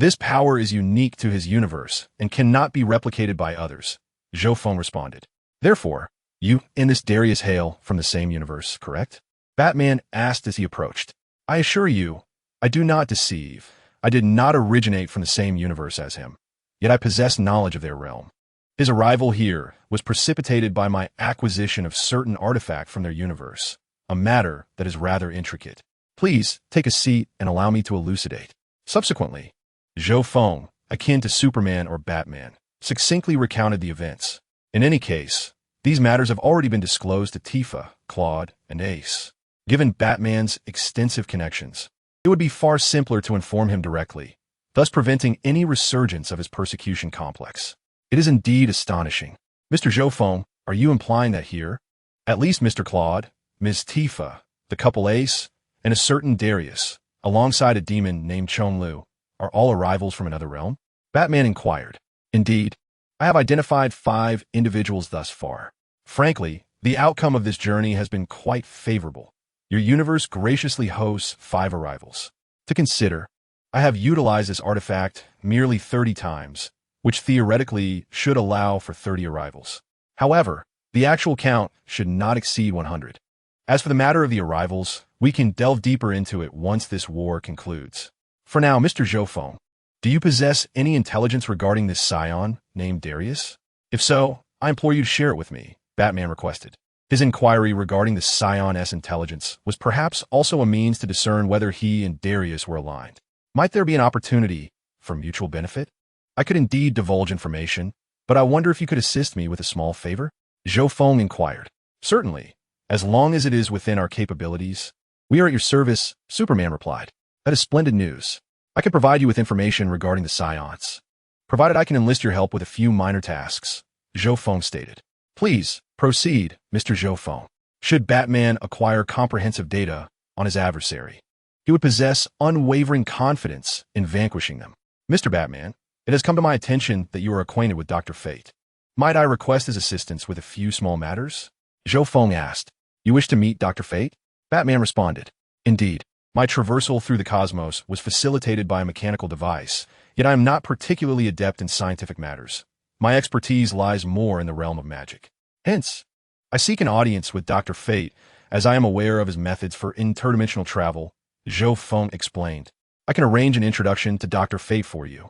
This power is unique to his universe and cannot be replicated by others, Zhou Feng responded. Therefore, you and this Darius hail from the same universe, correct? Batman asked as he approached. I assure you, I do not deceive. I did not originate from the same universe as him, yet I possess knowledge of their realm. His arrival here was precipitated by my acquisition of certain artifact from their universe, a matter that is rather intricate. Please take a seat and allow me to elucidate. Subsequently, Zhou Feng, akin to Superman or Batman, succinctly recounted the events. In any case, these matters have already been disclosed to Tifa, Claude, and Ace. Given Batman's extensive connections, it would be far simpler to inform him directly, thus preventing any resurgence of his persecution complex. It is indeed astonishing. Mr. Zhou Feng, are you implying that here, at least Mr. Claude, Ms. Tifa, the couple Ace, and a certain Darius, alongside a demon named Chonlu, are all arrivals from another realm? Batman inquired. Indeed, I have identified 5 individuals thus far. Frankly, the outcome of this journey has been quite favorable. Your universe graciously hosts 5 arrivals. To consider, I have utilized this artifact merely 30 times, which theoretically should allow for 30 arrivals. However, the actual count should not exceed 100. As for the matter of the arrivals, we can delve deeper into it once this war concludes. For now, Mr. Zhou Feng, do you possess any intelligence regarding this scion named Darius? If so, I implore you to share it with me, Batman requested. His inquiry regarding the scion's intelligence was perhaps also a means to discern whether he and Darius were aligned. Might there be an opportunity for mutual benefit? I could indeed divulge information, but I wonder if you could assist me with a small favor? Zhou Feng inquired. Certainly, as long as it is within our capabilities. We are at your service, Superman replied. That is splendid news. I can provide you with information regarding the scions, provided I can enlist your help with a few minor tasks, Zhou Feng stated. Please, proceed, Mr. Zhou Feng. Should Batman acquire comprehensive data on his adversary, he would possess unwavering confidence in vanquishing them. Mr. Batman, it has come to my attention that you are acquainted with Dr. Fate. Might I request his assistance with a few small matters? Zhou Feng asked. You wish to meet Dr. Fate? Batman responded. Indeed. My traversal through the cosmos was facilitated by a mechanical device, yet I am not particularly adept in scientific matters. My expertise lies more in the realm of magic. Hence, I seek an audience with Dr. Fate, as I am aware of his methods for interdimensional travel, Zhou Feng explained. I can arrange an introduction to Dr. Fate for you.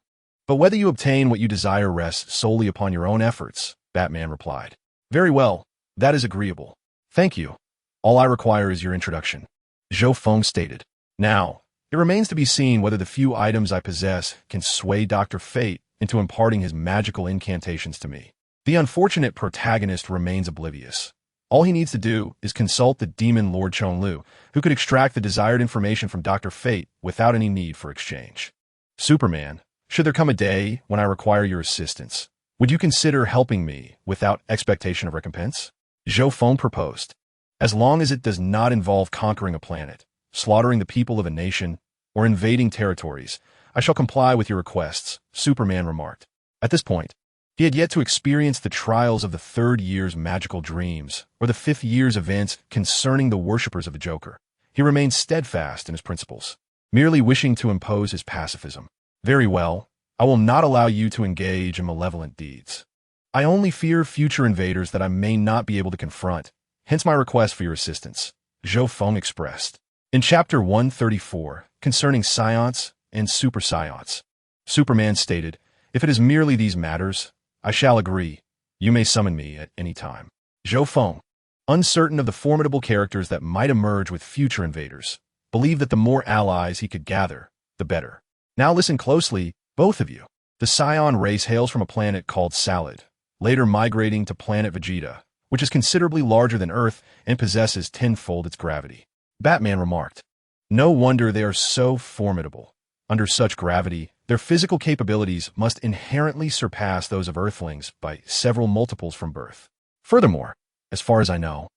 But whether you obtain what you desire rests solely upon your own efforts, Batman replied. Very well, that is agreeable. Thank you. All I require is your introduction, Zhou Feng stated. Now, it remains to be seen whether the few items I possess can sway Dr. Fate into imparting his magical incantations to me. The unfortunate protagonist remains oblivious. All he needs to do is consult the demon Lord Chonlu, who could extract the desired information from Dr. Fate without any need for exchange. Superman, should there come a day when I require your assistance, would you consider helping me without expectation of recompense? Zhou Feng proposed. As long as it does not involve conquering a planet, slaughtering the people of a nation, or invading territories, I shall comply with your requests, Superman remarked. At this point, he had yet to experience the trials of the 3rd year's magical dreams, or the 5th year's events concerning the worshippers of the Joker. He remained steadfast in his principles, merely wishing to impose his pacifism. Very well, I will not allow you to engage in malevolent deeds. I only fear future invaders that I may not be able to confront, hence my request for your assistance, Zhou Feng expressed. In Chapter 134, concerning scions and super scions, Superman stated, if it is merely these matters, I shall agree. You may summon me at any time. Zhou Feng, uncertain of the formidable characters that might emerge with future invaders, believed that the more allies he could gather, the better. Now listen closely, both of you. The scion race hails from a planet called Salad, later migrating to planet Vegeta, which is considerably larger than Earth and possesses tenfold its gravity. Batman remarked. No wonder they are so formidable. Under such gravity, their physical capabilities must inherently surpass those of Earthlings by several multiples from birth. Furthermore, as far as I know,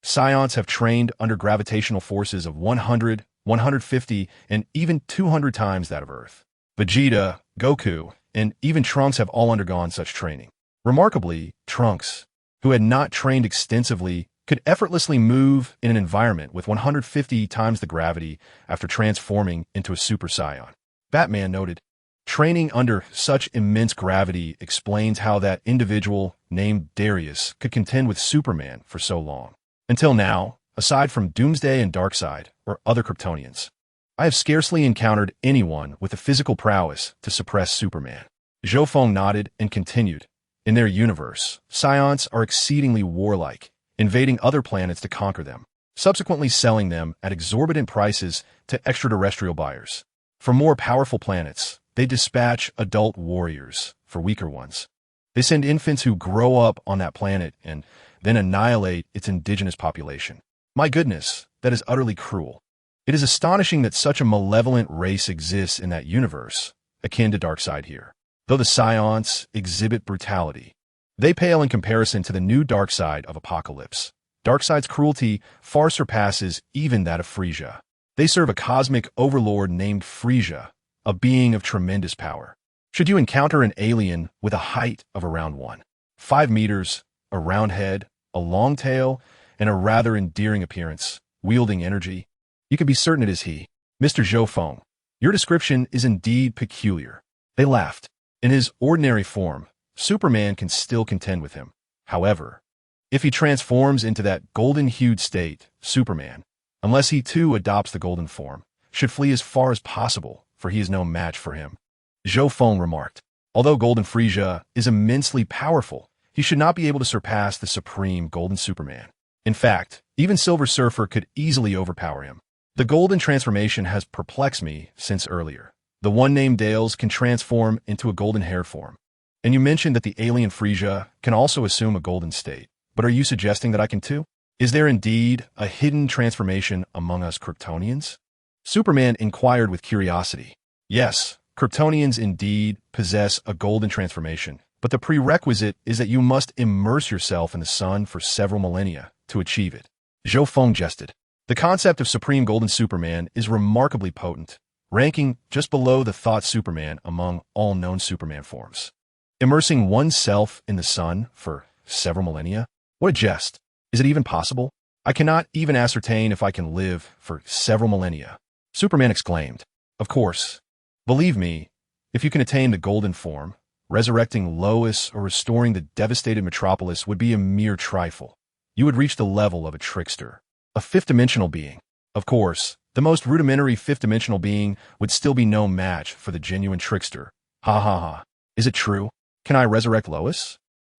scions have trained under gravitational forces of 100, 150, and even 200 times that of Earth. Vegeta, Goku, and even Trunks have all undergone such training. Remarkably, Trunks, who had not trained extensively, could effortlessly move in an environment with 150 times the gravity after transforming into a super scion. Batman noted, Training under such immense gravity explains how that individual named Darius could contend with Superman for so long. Until now, aside from Doomsday and Darkseid, or other Kryptonians, I have scarcely encountered anyone with the physical prowess to suppress Superman. Zhou Feng nodded and continued. In their universe, Psions are exceedingly warlike, invading other planets to conquer them, subsequently selling them at exorbitant prices to extraterrestrial buyers. For more powerful planets, they dispatch adult warriors for weaker ones. They send infants who grow up on that planet and then annihilate its indigenous population. My goodness, that is utterly cruel. It is astonishing that such a malevolent race exists in that universe, akin to Darkseid here. Though the Psions exhibit brutality, they pale in comparison to the new Darkseid of Apocalypse. Darkseid's cruelty far surpasses even that of Frisia. They serve a cosmic overlord named Frisia, a being of tremendous power. Should you encounter an alien with a height of around 1.5 meters, a round head, a long tail, and a rather endearing appearance, wielding energy, you can be certain it is he. Mr. Zhou Feng, your description is indeed peculiar. They laughed. In his ordinary form, Superman can still contend with him. However, if he transforms into that golden-hued state, Superman, unless he too adopts the golden form, should flee as far as possible, for he is no match for him. Zhou Feng remarked, although Golden Frisia is immensely powerful, he should not be able to surpass the supreme Golden Superman. In fact, even Silver Surfer could easily overpower him. The golden transformation has perplexed me since earlier. The one named Dales can transform into a golden hair form. And you mentioned that the alien Frisia can also assume a golden state. But are you suggesting that I can too? Is there indeed a hidden transformation among us Kryptonians? Superman inquired with curiosity. Yes, Kryptonians indeed possess a golden transformation, but the prerequisite is that you must immerse yourself in the sun for several millennia to achieve it. Zhou Feng jested. The concept of Supreme Golden Superman is remarkably potent, ranking just below the thought Superman among all known Superman forms. Immersing oneself in the sun for several millennia? What a jest. Is it even possible? I cannot even ascertain if I can live for several millennia. Superman exclaimed. Of course. Believe me, if you can attain the golden form, resurrecting Lois or restoring the devastated Metropolis would be a mere trifle. You would reach the level of a trickster, a fifth-dimensional being. Of course, the most rudimentary fifth-dimensional being would still be no match for the genuine trickster. Ha ha ha. Is it true? Can I resurrect Lois?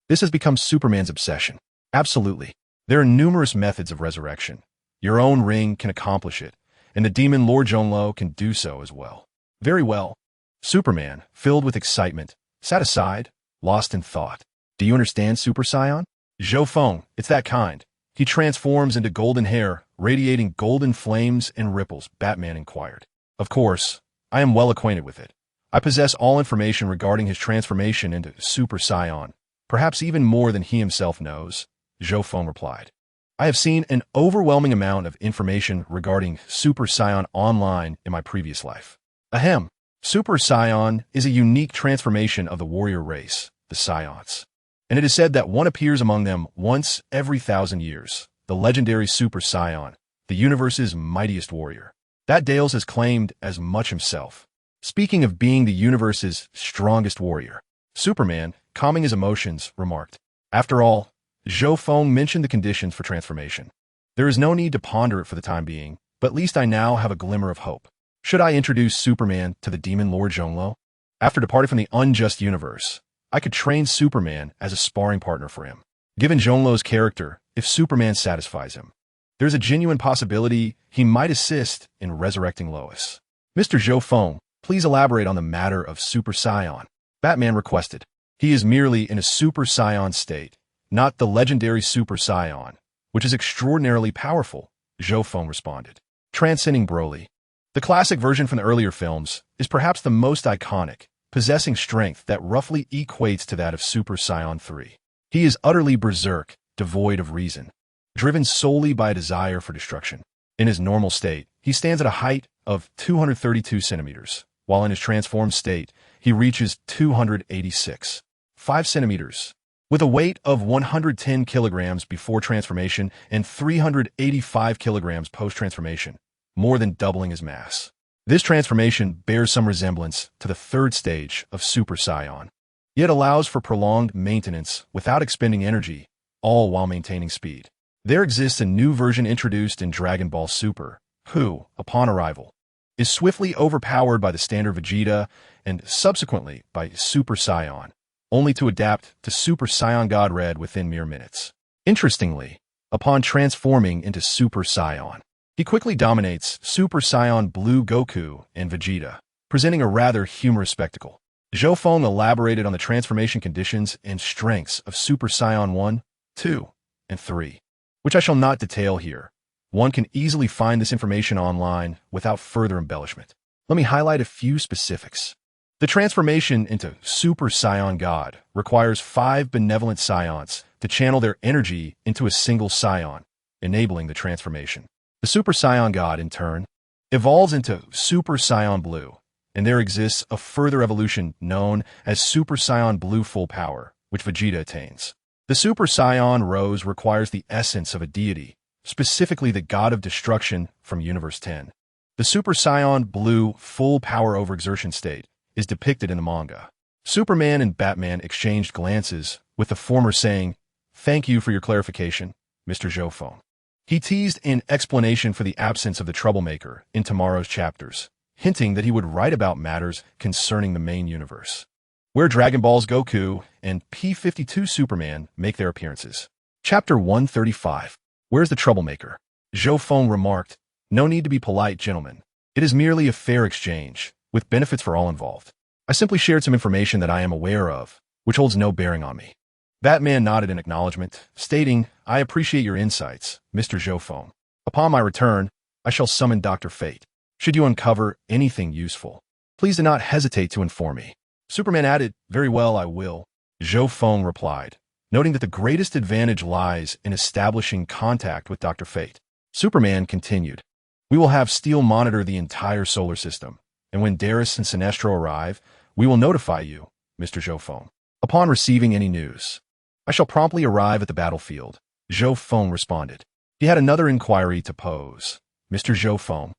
This has become Superman's obsession. Absolutely. There are numerous methods of resurrection. Your own ring can accomplish it, and the demon Lord Zhonglou can do so as well. Very well. Superman, filled with excitement, sat aside, lost in thought. Do you understand, Super Scion? Zhou Feng, it's that kind. He transforms into golden hair, radiating golden flames and ripples, Batman inquired. Of course, I am well acquainted with it. I possess all information regarding his transformation into Super Scion, perhaps even more than he himself knows, Zhou Feng replied. I have seen an overwhelming amount of information regarding Super Scion online in my previous life. Ahem. Super Scion is a unique transformation of the warrior race, the Psions. And it is said that one appears among them once every 1,000 years, the legendary Super Scion, the universe's mightiest warrior. That Dales has claimed as much himself. Speaking of being the universe's strongest warrior, Superman, calming his emotions, remarked, after all, Zhou Feng mentioned the conditions for transformation. There is no need to ponder it for the time being, but at least I now have a glimmer of hope. Should I introduce Superman to the demon Lord Zhonglou? After departing from the unjust universe, I could train Superman as a sparring partner for him. Given Zhonglou's character, if Superman satisfies him, there's a genuine possibility he might assist in resurrecting Lois. Mr. Zhou Feng, please elaborate on the matter of Super Scion. Batman requested. He is merely in a Super Scion state, not the legendary Super Scion, which is extraordinarily powerful, Zhou Feng responded. Transcending Broly. The classic version from the earlier films is perhaps the most iconic, possessing strength that roughly equates to that of Super Scion 3. He is utterly berserk, devoid of reason, driven solely by a desire for destruction. In his normal state, he stands at a height of 232 centimeters, while in his transformed state, he reaches 286.5 centimeters. With a weight of 110 kilograms before transformation and 385 kilograms post-transformation, more than doubling his mass. This transformation bears some resemblance to the third stage of Super Saiyan, yet allows for prolonged maintenance without expending energy, all while maintaining speed. There exists a new version introduced in Dragon Ball Super, who, upon arrival, is swiftly overpowered by the standard Vegeta and subsequently by Super Saiyan, only to adapt to Super Saiyan God Red within mere minutes. Interestingly, upon transforming into Super Saiyan, he quickly dominates Super Saiyan Blue Goku and Vegeta, presenting a rather humorous spectacle. Zhou Feng elaborated on the transformation conditions and strengths of Super Saiyan 1, 2, and 3, which I shall not detail here. One can easily find this information online without further embellishment. Let me highlight a few specifics. The transformation into Super Saiyan God requires 5 benevolent Saiyans to channel their energy into a single Saiyan, enabling the transformation. The Super Saiyan God, in turn, evolves into Super Saiyan Blue, and there exists a further evolution known as Super Saiyan Blue Full Power, which Vegeta attains. The Super Saiyan Rose requires the essence of a deity, specifically the God of Destruction from Universe 10. The Super Saiyan Blue Full Power Overexertion state is depicted in the manga. Superman and Batman exchanged glances, with the former saying, "Thank you for your clarification, Mr. Zhou Feng." He teased an explanation for the absence of the troublemaker in tomorrow's chapters, hinting that he would write about matters concerning the main universe, where Dragon Ball's Goku and P-52 Superman make their appearances. Chapter 135. Where's the troublemaker? Zhou Feng remarked, "No need to be polite, gentlemen. It is merely a fair exchange, with benefits for all involved. I simply shared some information that I am aware of, which holds no bearing on me." Batman nodded in acknowledgement, stating, "I appreciate your insights, Mr. Zhou Feng. Upon my return, I shall summon Dr. Fate. Should you uncover anything useful, please do not hesitate to inform me." Superman added, "Very well, I will." Zhou Feng replied, noting that the greatest advantage lies in establishing contact with Dr. Fate. Superman continued, "We will have Steel monitor the entire solar system, and when Darius and Sinestro arrive, we will notify you, Mr. Zhou Feng, upon receiving any news." "I shall promptly arrive at the battlefield," Zhou Feng responded. He had another inquiry to pose. "Mr. Zhou Feng,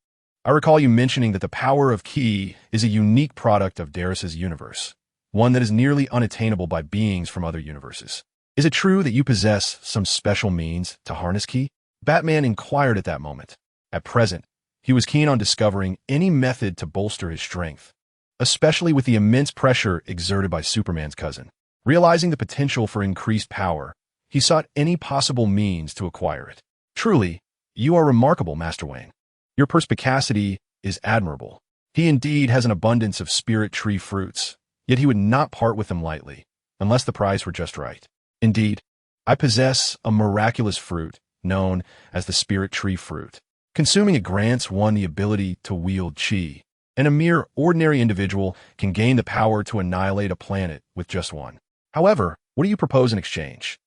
I recall you mentioning that the power of Ki is a unique product of Darius's universe, one that is nearly unattainable by beings from other universes. Is it true that you possess some special means to harness Ki?" Batman inquired at that moment. At present, he was keen on discovering any method to bolster his strength, especially with the immense pressure exerted by Superman's cousin. Realizing the potential for increased power, he sought any possible means to acquire it. "Truly, you are remarkable, Master Wayne. Your perspicacity is admirable. He indeed has an abundance of spirit tree fruits, yet he would not part with them lightly, unless the price were just right. Indeed, I possess a miraculous fruit known as the spirit tree fruit. Consuming it grants one the ability to wield chi, and a mere ordinary individual can gain the power to annihilate a planet with just one. However, what do you propose in exchange?"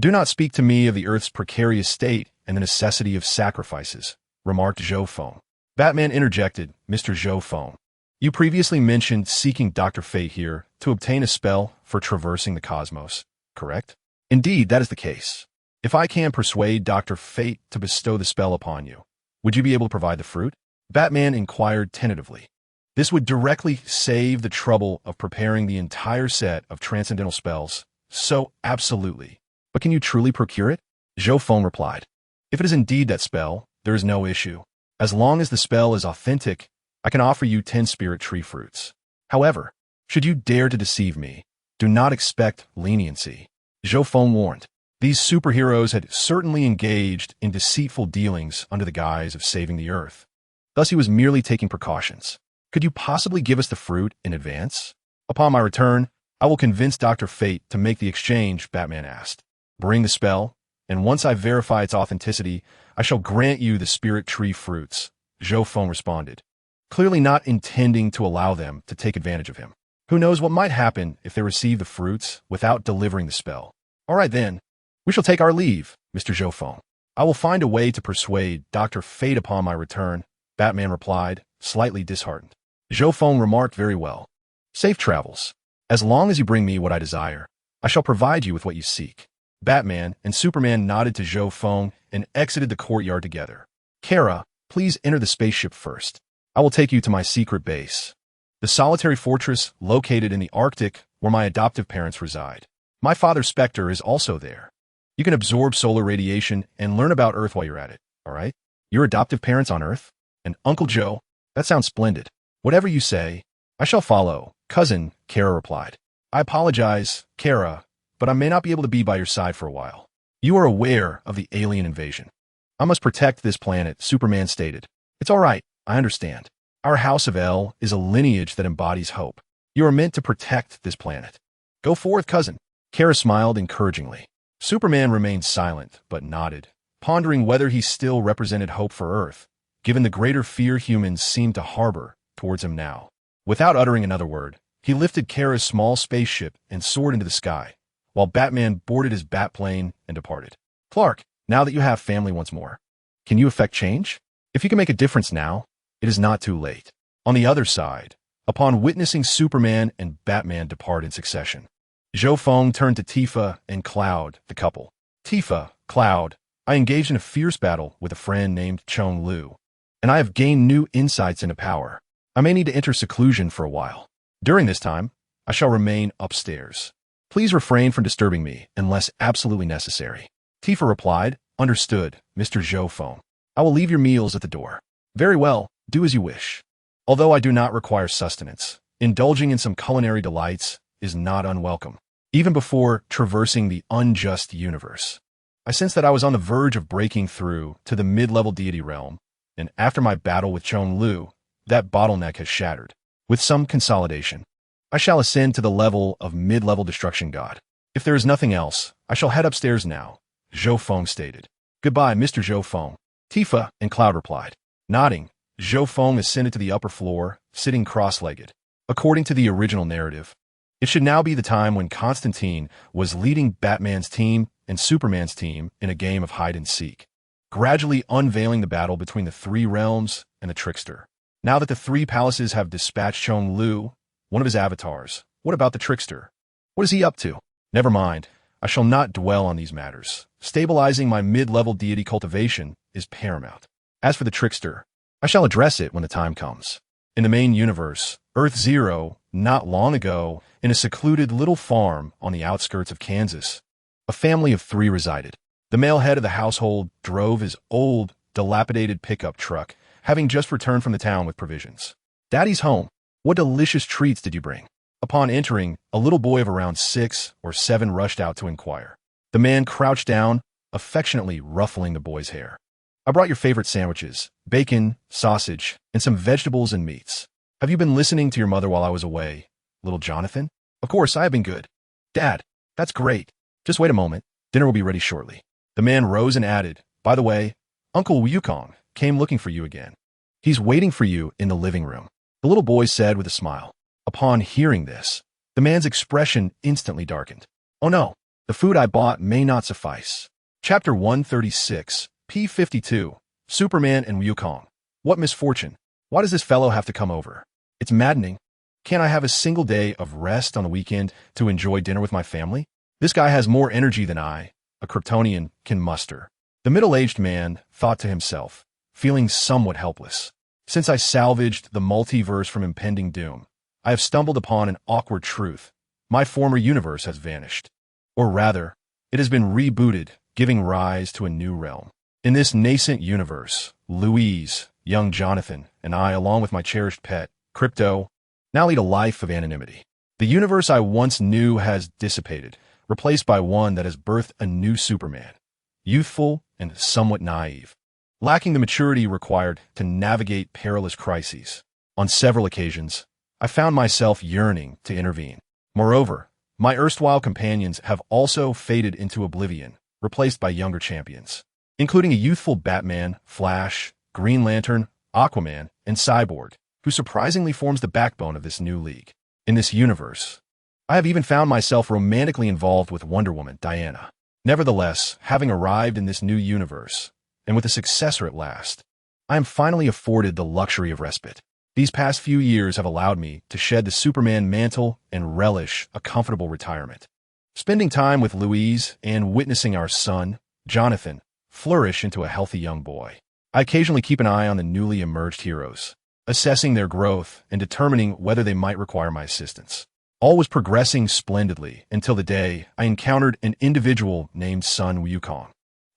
"Do not speak to me of the Earth's precarious state and the necessity of sacrifices," remarked Zhou Feng. Batman interjected, "Mr. Zhou Feng, you previously mentioned seeking Dr. Fate here to obtain a spell for traversing the cosmos, correct?" "Indeed, that is the case. If I can persuade Dr. Fate to bestow the spell upon you, would you be able to provide the fruit?" Batman inquired tentatively. "This would directly save the trouble of preparing the entire set of transcendental spells, so absolutely. But can you truly procure it?" Zhou Feng replied, "If it is indeed that spell, there is no issue. As long as the spell is authentic, I can offer you 10 spirit tree fruits. However, should you dare to deceive me, do not expect leniency." Zhou Feng warned. These superheroes had certainly engaged in deceitful dealings under the guise of saving the Earth. Thus he was merely taking precautions. "Could you possibly give us the fruit in advance?" "Upon my return, I will convince Dr. Fate to make the exchange," Batman asked. "Bring the spell, and once I verify its authenticity, I shall grant you the spirit tree fruits," Zhou Feng responded, clearly not intending to allow them to take advantage of him. Who knows what might happen if they receive the fruits without delivering the spell. "All right then, we shall take our leave, Mr. Zhou Feng. I will find a way to persuade Dr. Fate upon my return," Batman replied, slightly disheartened. Zhou Feng remarked, "Very well. Safe travels. As long as you bring me what I desire, I shall provide you with what you seek." Batman and Superman nodded to Zhou Feng and exited the courtyard together. "Kara, please enter the spaceship first." I will take you to my secret base, the solitary fortress located in the Arctic where my adoptive parents reside. My father's specter is also there. You can absorb solar radiation and learn about Earth while you're at it, all right? Your adoptive parents on Earth? And Uncle Joe? That sounds splendid. Whatever you say, I shall follow, cousin, Kara replied. I apologize, Kara, but I may not be able to be by your side for a while. You are aware of the alien invasion. I must protect this planet, Superman stated. It's all right, I understand. Our House of El is a lineage that embodies hope. You are meant to protect this planet. Go forth, cousin. Kara smiled encouragingly. Superman remained silent, but nodded, pondering whether he still represented hope for Earth, given the greater fear humans seemed to harbor towards him now. Without uttering another word, he lifted Kara's small spaceship and soared into the sky, while Batman boarded his Batplane and departed. Clark, now that you have family once more, can you effect change? If you can make a difference now, it is not too late. On the other side, upon witnessing Superman and Batman depart in succession, Zhou Feng turned to Tifa and Cloud, the couple. Tifa, Cloud, I engaged in a fierce battle with a friend named Chong Lu, and I have gained new insights into power. I may need to enter seclusion for a while. During this time, I shall remain upstairs. Please refrain from disturbing me unless absolutely necessary. Tifa replied, Understood, Mr. Zhou Feng. I will leave your meals at the door. Very well, do as you wish. Although I do not require sustenance, indulging in some culinary delights is not unwelcome. Even before traversing the unjust universe, I sensed that I was on the verge of breaking through to the mid-level deity realm, and after my battle with Chong Lu, that bottleneck has shattered. With some consolidation, I shall ascend to the level of mid-level destruction god. If there is nothing else, I shall head upstairs now, Zhou Feng stated. Goodbye, Mr. Zhou Feng. Tifa and Cloud replied. Nodding, Zhou Feng ascended to the upper floor, sitting cross-legged. According to the original narrative, it should now be the time when Constantine was leading Batman's team and Superman's team in a game of hide-and-seek, gradually unveiling the battle between the three realms and the trickster. Now that the three palaces have dispatched Chong Lu, one of his avatars, what about the trickster? What is he up to? Never mind, I shall not dwell on these matters. Stabilizing my mid-level deity cultivation is paramount. As for the trickster, I shall address it when the time comes. In the main universe, Earth Zero, not long ago, in a secluded little farm on the outskirts of Kansas, a family of three resided. The male head of the household drove his old, dilapidated pickup truck, having just returned from the town with provisions. Daddy's home. What delicious treats did you bring? Upon entering, a little boy of around 6 or 7 rushed out to inquire. The man crouched down, affectionately ruffling the boy's hair. I brought your favorite sandwiches, bacon, sausage, and some vegetables and meats. Have you been listening to your mother while I was away, little Jonathan? Of course, I have been good. Dad, that's great. Just wait a moment. Dinner will be ready shortly. The man rose and added, By the way, Uncle Wukong came looking for you again. He's waiting for you in the living room, the little boy said with a smile. Upon hearing this, the man's expression instantly darkened. Oh no, the food I bought may not suffice. Chapter 136, P52, Superman and Wukong. What misfortune? Why does this fellow have to come over? It's maddening. Can't I have a single day of rest on the weekend to enjoy dinner with my family? This guy has more energy than I, a Kryptonian, can muster. The middle-aged man thought to himself, feeling somewhat helpless. Since I salvaged the multiverse from impending doom, I have stumbled upon an awkward truth. My former universe has vanished. Or rather, it has been rebooted, giving rise to a new realm. In this nascent universe, Louise, young Jonathan, and I, along with my cherished pet, Crypto, now lead a life of anonymity. The universe I once knew has dissipated, replaced by one that has birthed a new Superman, youthful and somewhat naive, lacking the maturity required to navigate perilous crises. On several occasions, I found myself yearning to intervene. Moreover, my erstwhile companions have also faded into oblivion, replaced by younger champions, including a youthful Batman, Flash, Green Lantern, Aquaman, and Cyborg, who surprisingly forms the backbone of this new league. In this universe, I have even found myself romantically involved with Wonder Woman, Diana. Nevertheless, having arrived in this new universe, and with a successor at last, I am finally afforded the luxury of respite. These past few years have allowed me to shed the Superman mantle and relish a comfortable retirement. Spending time with Louise and witnessing our son, Jonathan, flourish into a healthy young boy. I occasionally keep an eye on the newly emerged heroes, assessing their growth and determining whether they might require my assistance. All was progressing splendidly until the day I encountered an individual named Sun Wukong,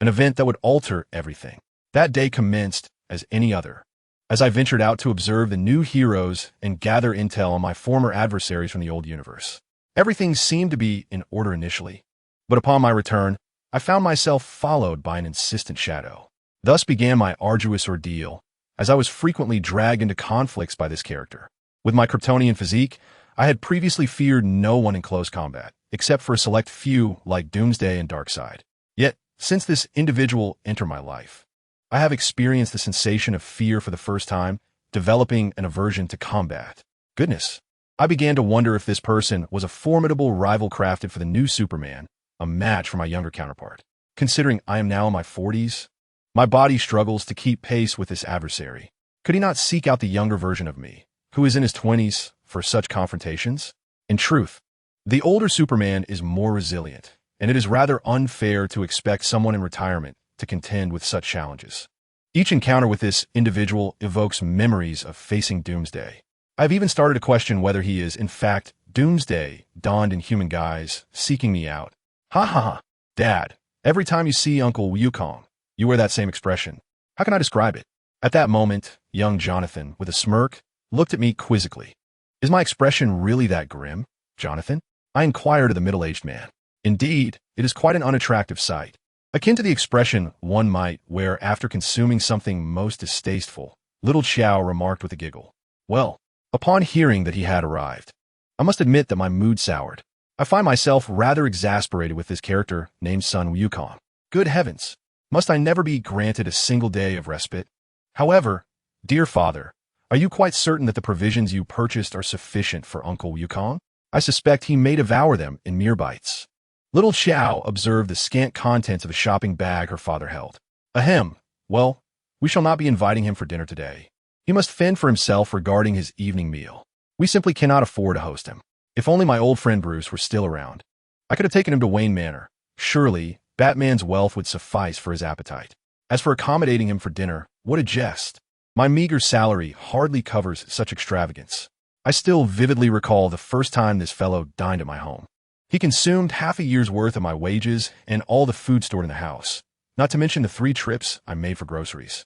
an event that would alter everything. That day commenced as any other. As I ventured out to observe the new heroes and gather intel on my former adversaries from the old universe. Everything seemed to be in order initially, but upon my return, I found myself followed by an insistent shadow. Thus began my arduous ordeal, as I was frequently dragged into conflicts by this character. With my Kryptonian physique, I had previously feared no one in close combat, except for a select few like Doomsday and Darkseid. Yet, since this individual entered my life, I have experienced the sensation of fear for the first time, developing an aversion to combat. Goodness, I began to wonder if this person was a formidable rival crafted for the new Superman, a match for my younger counterpart. Considering I am now in my 40s, my body struggles to keep pace with this adversary. Could he not seek out the younger version of me, who is in his 20s, for such confrontations? In truth, the older Superman is more resilient, and it is rather unfair to expect someone in retirement to contend with such challenges. Each encounter with this individual evokes memories of facing Doomsday. I've even started to question whether he is, in fact, Doomsday, donned in human guise, seeking me out. Ha ha ha, Dad, every time you see Uncle Wukong, you wear that same expression. How can I describe it? At that moment, young Jonathan, with a smirk, looked at me quizzically. Is my expression really that grim, Jonathan? I inquired of the middle-aged man. Indeed, it is quite an unattractive sight. Akin to the expression one might wear after consuming something most distasteful, little Chow remarked with a giggle. Well, upon hearing that he had arrived, I must admit that my mood soured. I find myself rather exasperated with this character named Sun Wukong. Good heavens, must I never be granted a single day of respite? However, dear father, are you quite certain that the provisions you purchased are sufficient for Uncle Wukong? I suspect he may devour them in mere bites. Little Chow observed the scant contents of a shopping bag her father held. Ahem, well, we shall not be inviting him for dinner today. He must fend for himself regarding his evening meal. We simply cannot afford to host him. If only my old friend Bruce were still around. I could have taken him to Wayne Manor. Surely, Batman's wealth would suffice for his appetite. As for accommodating him for dinner, what a jest. My meager salary hardly covers such extravagance. I still vividly recall the first time this fellow dined at my home. He consumed half a year's worth of my wages and all the food stored in the house, not to mention the 3 trips I made for groceries.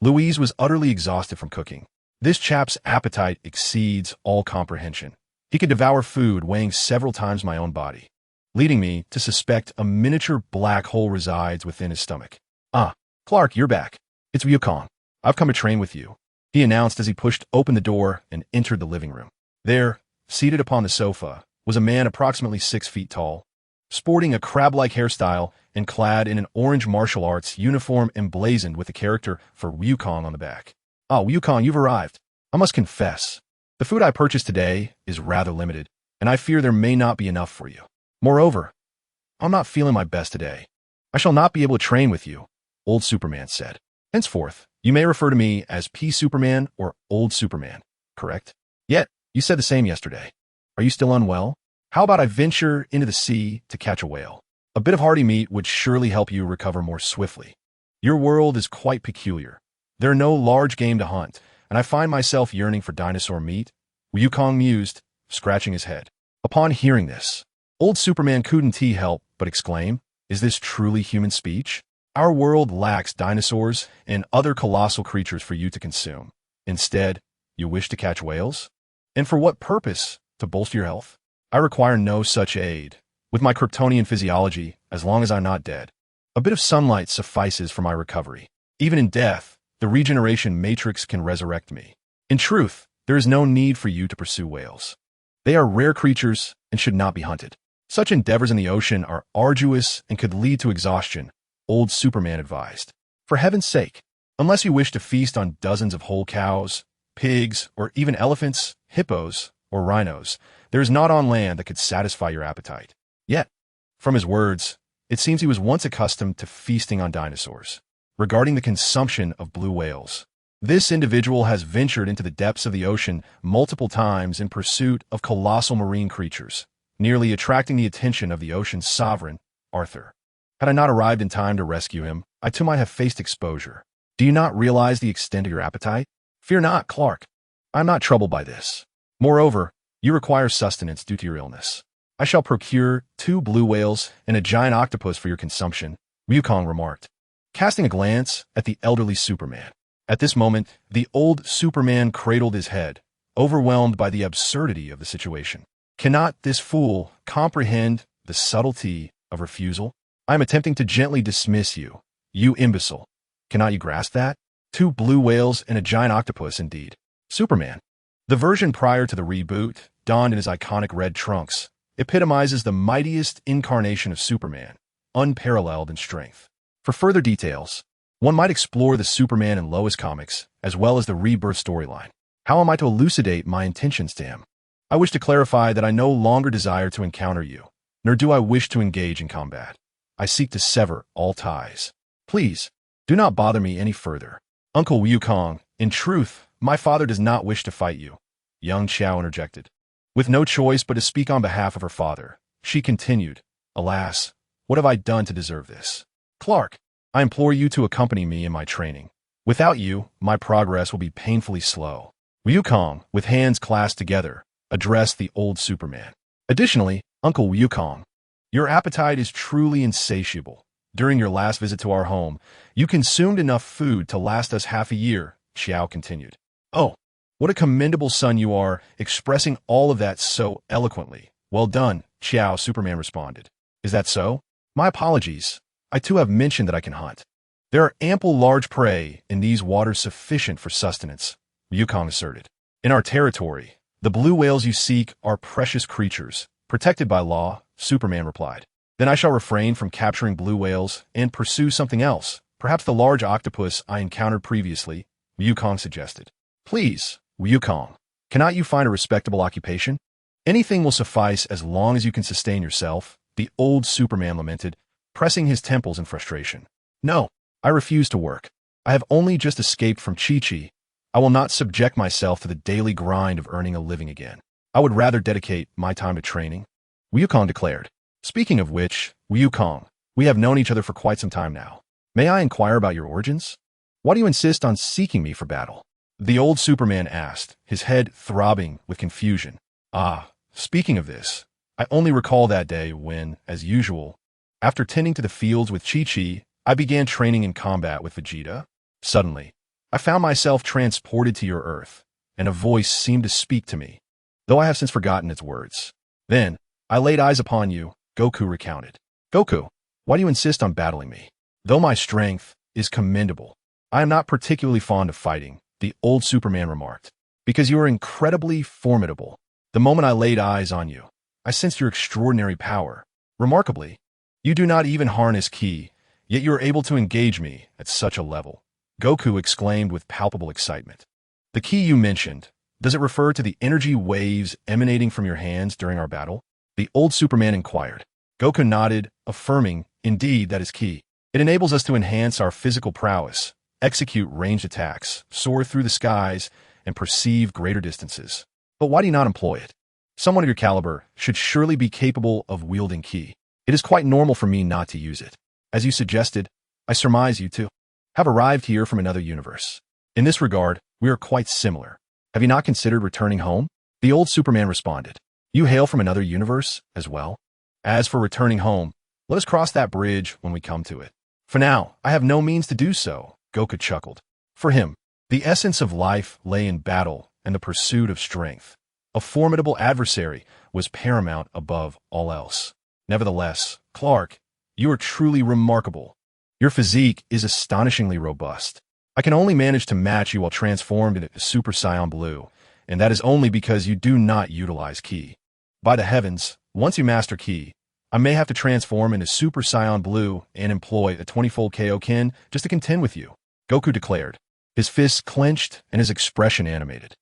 Louise was utterly exhausted from cooking. This chap's appetite exceeds all comprehension. He could devour food weighing several times my own body, leading me to suspect a miniature black hole resides within his stomach. Ah, Clark, you're back. It's Wukong. I've come to train with you, he announced as he pushed open the door and entered the living room. There, seated upon the sofa, was a man approximately 6 feet tall, sporting a crab-like hairstyle and clad in an orange martial arts uniform emblazoned with the character for Wukong on the back. Ah, Wukong, you've arrived. I must confess, the food I purchased today is rather limited, and I fear there may not be enough for you. Moreover, I'm not feeling my best today. I shall not be able to train with you, Old Superman said. Henceforth, you may refer to me as P. Superman or Old Superman, correct? Yet, you said the same yesterday. Are you still unwell? How about I venture into the sea to catch a whale? A bit of hearty meat would surely help you recover more swiftly. Your world is quite peculiar. There are no large game to hunt, and I find myself yearning for dinosaur meat. Wukong mused, scratching his head. Upon hearing this, Old Superman couldn't help but exclaim, is this truly human speech? Our world lacks dinosaurs and other colossal creatures for you to consume. Instead, you wish to catch whales? And for what purpose? To bolster your health? I require no such aid. With my Kryptonian physiology, as long as I'm not dead, a bit of sunlight suffices for my recovery. Even in death, the regeneration matrix can resurrect me. In truth, there is no need for you to pursue whales. They are rare creatures and should not be hunted. Such endeavors in the ocean are arduous and could lead to exhaustion, Old Superman advised. For heaven's sake, unless you wish to feast on dozens of whole cows, pigs, or even elephants, hippos, or rhinos, there is naught on land that could satisfy your appetite. Yet, from his words, it seems he was once accustomed to feasting on dinosaurs. Regarding the consumption of blue whales, this individual has ventured into the depths of the ocean multiple times in pursuit of colossal marine creatures, nearly attracting the attention of the ocean's sovereign, Arthur. Had I not arrived in time to rescue him, I too might have faced exposure. Do you not realize the extent of your appetite? Fear not, Clark. I am not troubled by this. Moreover, you require sustenance due to your illness. I shall procure 2 blue whales and a giant octopus for your consumption, Wukong remarked, casting a glance at the elderly Superman. At this moment, the old Superman cradled his head, overwhelmed by the absurdity of the situation. Cannot this fool comprehend the subtlety of refusal? I am attempting to gently dismiss you, you imbecile. Cannot you grasp that? 2 blue whales and a giant octopus, indeed. Superman, the version prior to the reboot, donned in his iconic red trunks, epitomizes the mightiest incarnation of Superman, unparalleled in strength. For further details, one might explore the Superman and Lois comics, as well as the Rebirth storyline. How am I to elucidate my intentions to him? I wish to clarify that I no longer desire to encounter you, nor do I wish to engage in combat. I seek to sever all ties. Please, do not bother me any further. Uncle Wukong, in truth, my father does not wish to fight you, young Xiao interjected. With no choice but to speak on behalf of her father, she continued, Alas, what have I done to deserve this? Clark, I implore you to accompany me in my training. Without you, my progress will be painfully slow. Wukong, with hands clasped together, addressed the old Superman. Additionally, Uncle Wukong, your appetite is truly insatiable. During your last visit to our home, you consumed enough food to last us half a year, Xiao continued. Oh, what a commendable son you are, expressing all of that so eloquently. Well done, Xiao, Superman responded. Is that so? My apologies. I too have mentioned that I can hunt. There are ample large prey in these waters sufficient for sustenance, Wukong asserted. In our territory, the blue whales you seek are precious creatures, protected by law, Superman replied. Then I shall refrain from capturing blue whales and pursue something else, perhaps the large octopus I encountered previously, Wukong suggested. Please, Wukong, cannot you find a respectable occupation? Anything will suffice as long as you can sustain yourself, the old Superman lamented, pressing his temples in frustration. No, I refuse to work. I have only just escaped from Chi-Chi. I will not subject myself to the daily grind of earning a living again. I would rather dedicate my time to training, Wukong declared. Speaking of which, Wukong, we have known each other for quite some time now. May I inquire about your origins? Why do you insist on seeking me for battle? The old Superman asked, his head throbbing with confusion. Speaking of this, I only recall that day when, as usual, after tending to the fields with Chi-Chi, I began training in combat with Vegeta. Suddenly, I found myself transported to your Earth, and a voice seemed to speak to me, though I have since forgotten its words. Then, I laid eyes upon you, Goku recounted. Goku, why do you insist on battling me? Though my strength is commendable, I am not particularly fond of fighting, the old Superman remarked. Because you are incredibly formidable. The moment I laid eyes on you, I sensed your extraordinary power. Remarkably, you do not even harness ki, yet you are able to engage me at such a level, Goku exclaimed with palpable excitement. The ki you mentioned, does it refer to the energy waves emanating from your hands during our battle? The old Superman inquired. Goku nodded, affirming, indeed, that is ki. It enables us to enhance our physical prowess, execute ranged attacks, soar through the skies, and perceive greater distances. But why do you not employ it? Someone of your caliber should surely be capable of wielding ki. It is quite normal for me not to use it. As you suggested, I surmise you, too, have arrived here from another universe. In this regard, we are quite similar. Have you not considered returning home? The old Superman responded. You hail from another universe as well? As for returning home, let us cross that bridge when we come to it. For now, I have no means to do so, Goku chuckled. For him, the essence of life lay in battle and the pursuit of strength. A formidable adversary was paramount above all else. Nevertheless, Clark, you are truly remarkable. Your physique is astonishingly robust. I can only manage to match you while transformed into Super Saiyan Blue, and that is only because you do not utilize ki. By the heavens, once you master ki, I may have to transform into Super Saiyan Blue and employ a 20-fold Kaioken just to contend with you, Goku declared, his fists clenched and his expression animated.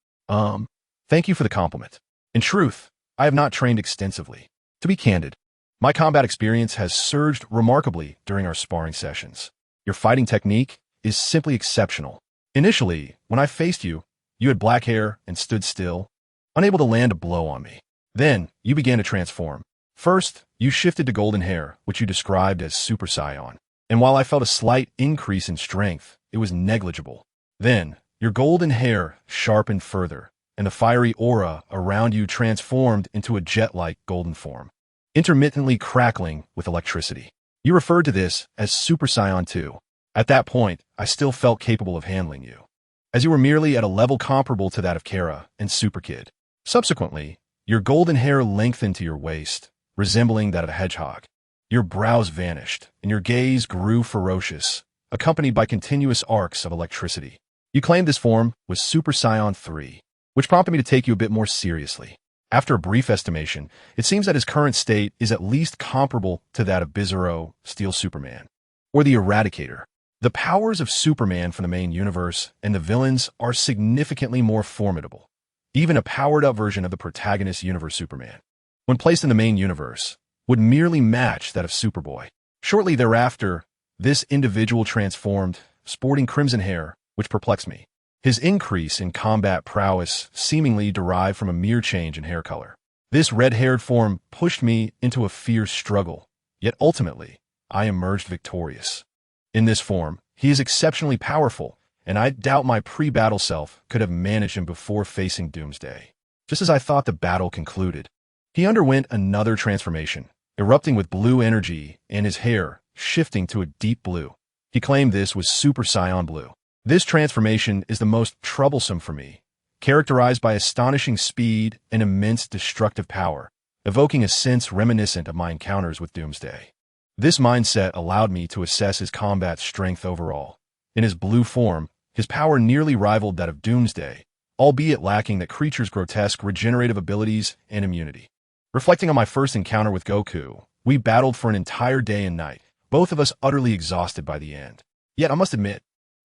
Thank you for the compliment. In truth, I have not trained extensively. To be candid, my combat experience has surged remarkably during our sparring sessions. Your fighting technique is simply exceptional. Initially, when I faced you, you had black hair and stood still, unable to land a blow on me. Then, you began to transform. First, you shifted to golden hair, which you described as Super Saiyan. And while I felt a slight increase in strength, it was negligible. Then, your golden hair sharpened further, and the fiery aura around you transformed into a jet-like golden form, intermittently crackling with electricity. You referred to this as Super Saiyan 2. At that point, I still felt capable of handling you, as you were merely at a level comparable to that of Kara and Super Kid. Subsequently, your golden hair lengthened to your waist, resembling that of a hedgehog. Your brows vanished, and your gaze grew ferocious, accompanied by continuous arcs of electricity. You claimed this form was Super Saiyan 3, which prompted me to take you a bit more seriously. After a brief estimation, it seems that his current state is at least comparable to that of Bizarro, Steel Superman, or the Eradicator. The powers of Superman from the main universe and the villains are significantly more formidable, even a powered-up version of the protagonist universe Superman, when placed in the main universe, would merely match that of Superboy. Shortly thereafter, this individual transformed, sporting crimson hair, which perplexed me. His increase in combat prowess seemingly derived from a mere change in hair color. This red-haired form pushed me into a fierce struggle, yet ultimately, I emerged victorious. In this form, he is exceptionally powerful, and I doubt my pre-battle self could have managed him before facing Doomsday. Just as I thought the battle concluded, he underwent another transformation, erupting with blue energy and his hair shifting to a deep blue. He claimed this was Super Saiyan Blue. This transformation is the most troublesome for me, characterized by astonishing speed and immense destructive power, evoking a sense reminiscent of my encounters with Doomsday. This mindset allowed me to assess his combat strength overall. In his blue form, his power nearly rivaled that of Doomsday, albeit lacking the creature's grotesque regenerative abilities and immunity. Reflecting on my first encounter with Goku, we battled for an entire day and night, both of us utterly exhausted by the end. Yet I must admit,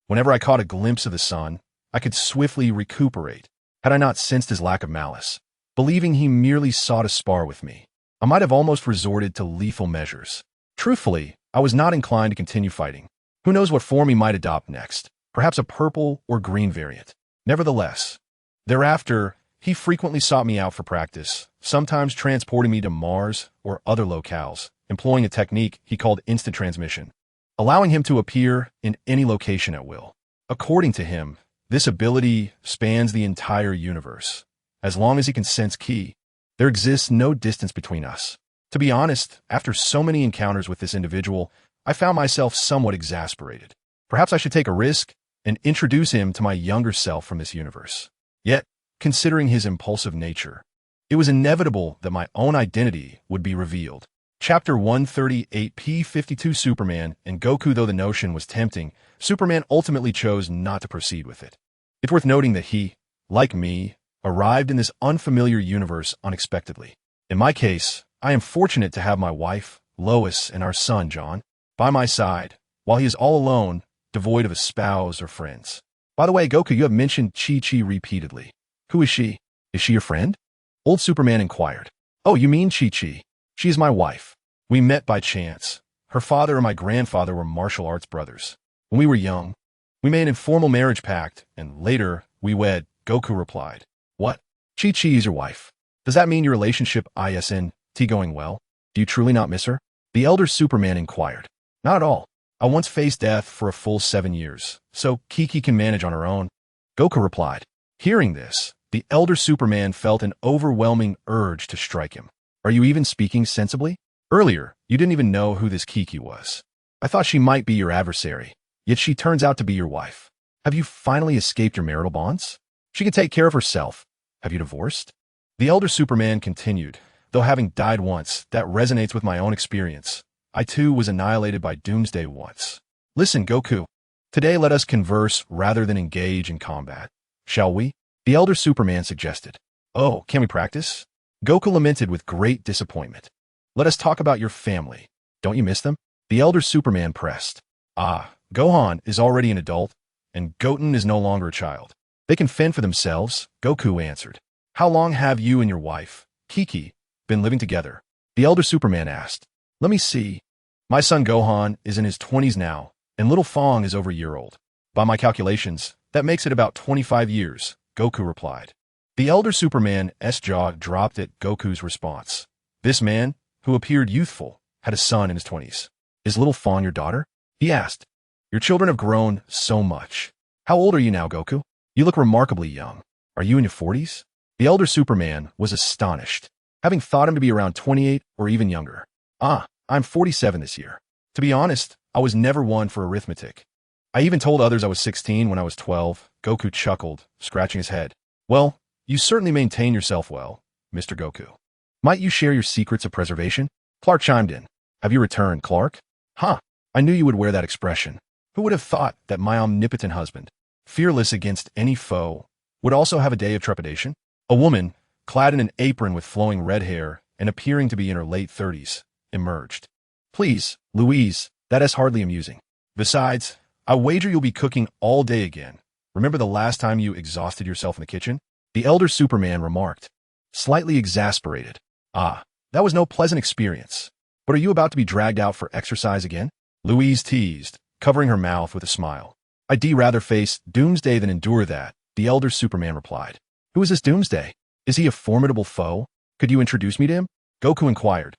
whenever I caught a glimpse of the sun, I could swiftly recuperate, had I not sensed his lack of malice. Believing he merely sought to spar with me, I might have almost resorted to lethal measures. Truthfully, I was not inclined to continue fighting. Who knows what form he might adopt next? Perhaps a purple or green variant. Nevertheless, thereafter, he frequently sought me out for practice, sometimes transporting me to Mars or other locales, employing a technique he called instant transmission, allowing him to appear in any location at will. According to him, this ability spans the entire universe. As long as he can sense ki, there exists no distance between us. To be honest, after so many encounters with this individual, I found myself somewhat exasperated. Perhaps I should take a risk and introduce him to my younger self from this universe. Yet, considering his impulsive nature, it was inevitable that my own identity would be revealed. Chapter 138 P52 Superman and Goku. Though the notion was tempting, Superman ultimately chose not to proceed with it. It's worth noting that he, like me, arrived in this unfamiliar universe unexpectedly. In my case, I am fortunate to have my wife, Lois, and our son, John, by my side, while he is all alone, devoid of a spouse or friends. By the way, Goku, you have mentioned Chi-Chi repeatedly. Who is she? Is she your friend? Old Superman inquired. Oh, you mean Chi-Chi? She is my wife. We met by chance. Her father and my grandfather were martial arts brothers. When we were young, we made an informal marriage pact, and later, we wed, Goku replied. What? Chi-Chi is your wife. Does that mean your relationship ISNT going well? Do you truly not miss her? The elder Superman inquired. Not at all. I once faced death for a full 7 years, so Kiki can manage on her own. Goku replied. Hearing this, the elder Superman felt an overwhelming urge to strike him. Are you even speaking sensibly? Earlier, you didn't even know who this Kiki was. I thought she might be your adversary, yet she turns out to be your wife. Have you finally escaped your marital bonds? She can take care of herself. Have you divorced? The elder Superman continued. Though having died once, that resonates with my own experience. I too was annihilated by Doomsday once. Listen, Goku. Today let us converse rather than engage in combat. Shall we? The elder Superman suggested. Oh, can we practice? Goku lamented with great disappointment. Let us talk about your family. Don't you miss them? The elder Superman pressed. Ah, Gohan is already an adult, and Goten is no longer a child. They can fend for themselves, Goku answered. How long have you and your wife, Kiki, been living together? The elder Superman asked. Let me see. My son Gohan is in his 20s now, and little Fong is over a year old. By my calculations, that makes it about 25 years, Goku replied. The elder Superman's jaw dropped at Goku's response. This man, who appeared youthful, had a son in his 20s. Is little Fong your daughter? He asked. Your children have grown so much. How old are you now, Goku? You look remarkably young. Are you in your 40s? The elder Superman was astonished, having thought him to be around 28 or even younger. Ah, I'm 47 this year. To be honest, I was never one for arithmetic. I even told others I was 16 when I was 12. Goku chuckled, scratching his head. Well, you certainly maintain yourself well, Mr. Goku. Might you share your secrets of preservation? Clark chimed in. Have you returned, Clark? Huh, I knew you would wear that expression. Who would have thought that my omnipotent husband, fearless against any foe, would also have a day of trepidation? A woman, clad in an apron with flowing red hair and appearing to be in her late 30s, emerged. Please, Louise, that is hardly amusing. Besides, I wager you'll be cooking all day again. Remember the last time you exhausted yourself in the kitchen? The elder Superman remarked, slightly exasperated. Ah, that was no pleasant experience. But are you about to be dragged out for exercise again? Louise teased, covering her mouth with a smile. I'd rather face Doomsday than endure that, the elder Superman replied. Who is this Doomsday? Is he a formidable foe? Could you introduce me to him? Goku inquired,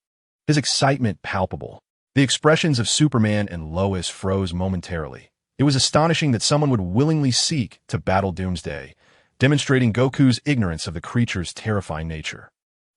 his excitement palpable. The expressions of Superman and Lois froze momentarily. It was astonishing that someone would willingly seek to battle Doomsday, demonstrating Goku's ignorance of the creature's terrifying nature.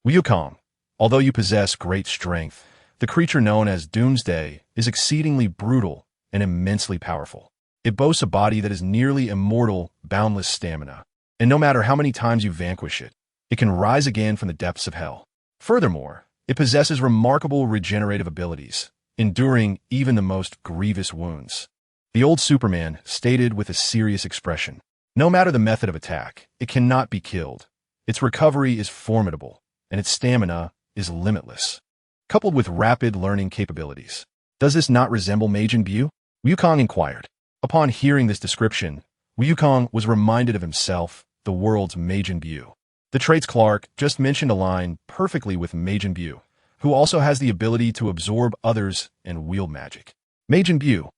Wukong, although you possess great strength, the creature known as Doomsday is exceedingly brutal and immensely powerful. It boasts a body that is nearly immortal, boundless stamina, and no matter how many times you vanquish it, it can rise again from the depths of hell. Furthermore, it possesses remarkable regenerative abilities, enduring even the most grievous wounds. The old Superman stated with a serious expression, no matter the method of attack, it cannot be killed. Its recovery is formidable, and its stamina is limitless, coupled with rapid learning capabilities. Does this not resemble Majin Buu? Wukong inquired. Upon hearing this description, Wukong was reminded of himself, the world's Majin Buu. The traits Clark just mentioned align perfectly with Majin Buu, who also has the ability to absorb others and wield magic. Majin Buu.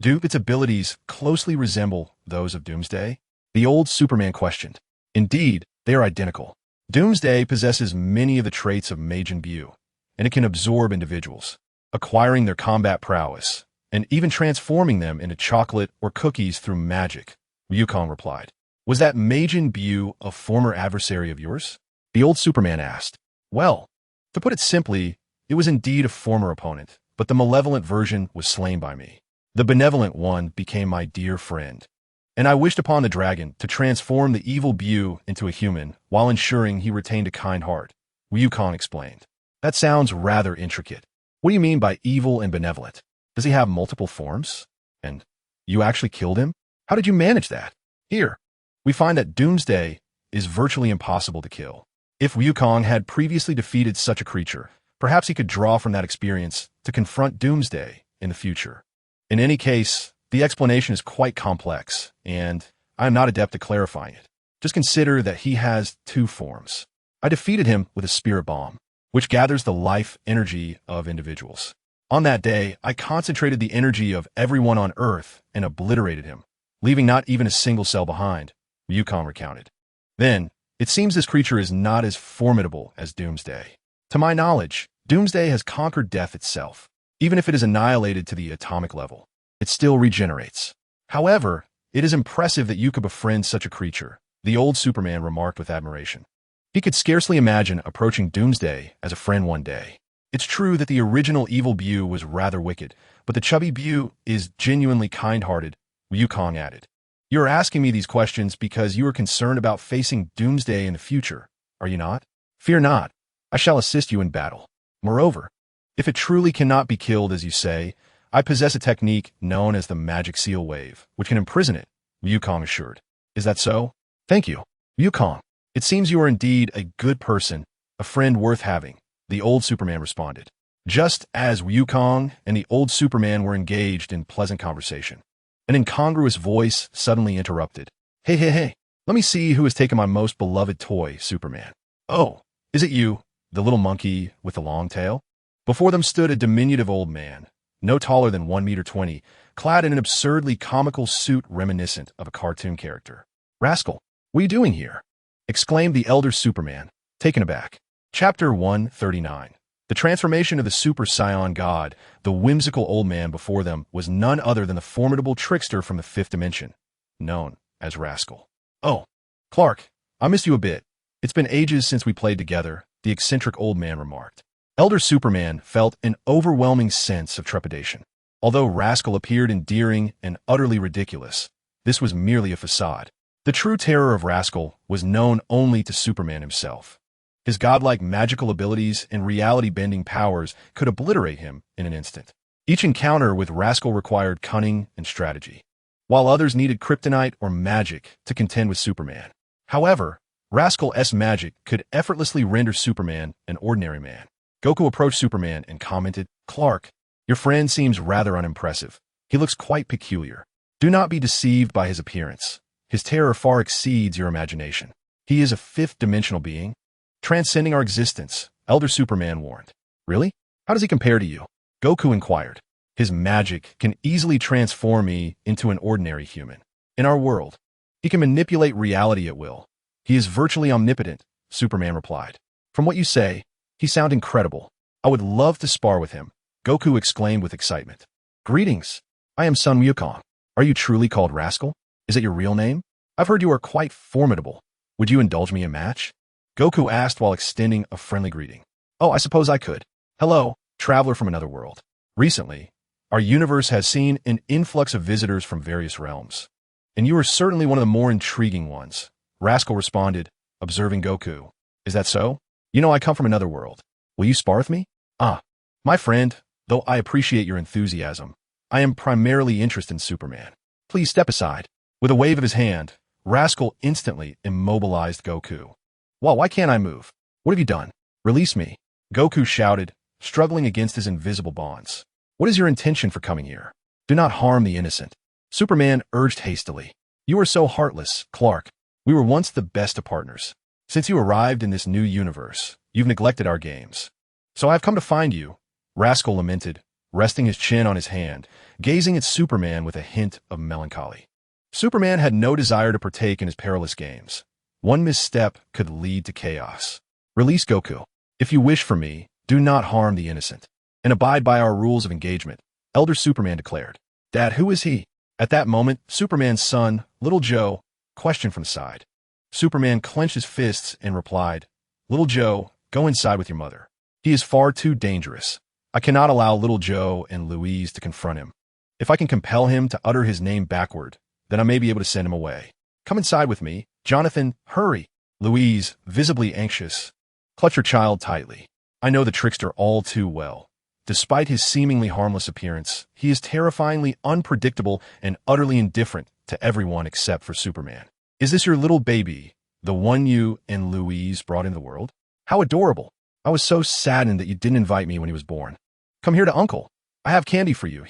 Do its abilities closely resemble those of Doomsday? The old Superman questioned. Indeed, they are identical. Doomsday possesses many of the traits of Majin Buu, and it can absorb individuals, acquiring their combat prowess, and even transforming them into chocolate or cookies through magic, Wukong replied. Was that Majin Buu a former adversary of yours? The old Superman asked. Well, to put it simply, it was indeed a former opponent, but the malevolent version was slain by me. The benevolent one became my dear friend, and I wished upon the dragon to transform the evil Buu into a human while ensuring he retained a kind heart, Wukong explained. That sounds rather intricate. What do you mean by evil and benevolent? Does he have multiple forms? And you actually killed him? How did you manage that? Here, we find that Doomsday is virtually impossible to kill. If Wukong had previously defeated such a creature, perhaps he could draw from that experience to confront Doomsday in the future. In any case, the explanation is quite complex, and I am not adept at clarifying it. Just consider that he has two forms. I defeated him with a spirit bomb, which gathers the life energy of individuals. On that day, I concentrated the energy of everyone on Earth and obliterated him, leaving not even a single cell behind, Wukong recounted. Then, it seems this creature is not as formidable as Doomsday. To my knowledge, Doomsday has conquered death itself. Even if it is annihilated to the atomic level, it still regenerates. However, it is impressive that you could befriend such a creature, the old Superman remarked with admiration. He could scarcely imagine approaching Doomsday as a friend one day. It's true that the original evil Buu was rather wicked, but the chubby Buu is genuinely kind-hearted, Wukong added. You're asking me these questions because you are concerned about facing Doomsday in the future, are you not? Fear not, I shall assist you in battle. Moreover, if it truly cannot be killed as you say, I possess a technique known as the magic seal wave, which can imprison it, Wukong assured. Is that so? Thank you, Wukong. It seems you are indeed a good person, a friend worth having, the old Superman responded. Just as Wukong and the old Superman were engaged in pleasant conversation, an incongruous voice suddenly interrupted. Hey, let me see who has taken my most beloved toy, Superman. Oh, is it you, the little monkey with the long tail? Before them stood a diminutive old man, no taller than 1.20 meters, clad in an absurdly comical suit reminiscent of a cartoon character. Rascal, what are you doing here? Exclaimed the elder Superman, taken aback. Chapter 139. The transformation of the Super Saiyan God, the whimsical old man before them was none other than the formidable trickster from the fifth dimension, known as Rascal. Oh, Clark, I missed you a bit. It's been ages since we played together, the eccentric old man remarked. Elder Superman felt an overwhelming sense of trepidation. Although Rascal appeared endearing and utterly ridiculous, this was merely a facade. The true terror of Rascal was known only to Superman himself. His godlike magical abilities and reality-bending powers could obliterate him in an instant. Each encounter with Rascal required cunning and strategy, while others needed kryptonite or magic to contend with Superman. However, Rascal's magic could effortlessly render Superman an ordinary man. Goku approached Superman and commented, "Clark, your friend seems rather unimpressive. He looks quite peculiar. Do not be deceived by his appearance. His terror far exceeds your imagination. He is a fifth-dimensional being, transcending our existence," Elder Superman warned. "Really? How does he compare to you?" Goku inquired. "His magic can easily transform me into an ordinary human. In our world, he can manipulate reality at will. He is virtually omnipotent," Superman replied. "From what you say, he sounds incredible. I would love to spar with him," Goku exclaimed with excitement. "Greetings. I am Sun Wukong. Are you truly called Rascal? Is it your real name? I've heard you are quite formidable. Would you indulge me in a match?" Goku asked while extending a friendly greeting. "Oh, I suppose I could. Hello, traveler from another world. Recently, our universe has seen an influx of visitors from various realms, and you are certainly one of the more intriguing ones," Rascal responded, observing Goku. "Is that so? You know I come from another world. Will you spar with me?" "Ah, my friend, though I appreciate your enthusiasm, I am primarily interested in Superman. Please step aside." With a wave of his hand, Rascal instantly immobilized Goku. "Well, why can't I move? What have you done? Release me," Goku shouted, struggling against his invisible bonds. "What is your intention for coming here? Do not harm the innocent," Superman urged hastily. "You are so heartless, Clark. We were once the best of partners. Since you arrived in this new universe, you've neglected our games. So I've come to find you," Rascal lamented, resting his chin on his hand, gazing at Superman with a hint of melancholy. Superman had no desire to partake in his perilous games. One misstep could lead to chaos. "Release Goku. If you wish for me, do not harm the innocent, and abide by our rules of engagement," Elder Superman declared. "Dad, who is he?" At that moment, Superman's son, Little Joe, questioned from the side. Superman clenched his fists and replied, "Little Joe, go inside with your mother. He is far too dangerous. I cannot allow Little Joe and Louise to confront him. If I can compel him to utter his name backward, then I may be able to send him away. Come inside with me. Jonathan, hurry." Louise, visibly anxious, clutched her child tightly. "I know the trickster all too well. Despite his seemingly harmless appearance, he is terrifyingly unpredictable and utterly indifferent to everyone except for Superman. Is this your little baby, the one you and Louise brought into the world? How adorable. I was so saddened that you didn't invite me when he was born. Come here to Uncle. I have candy for you,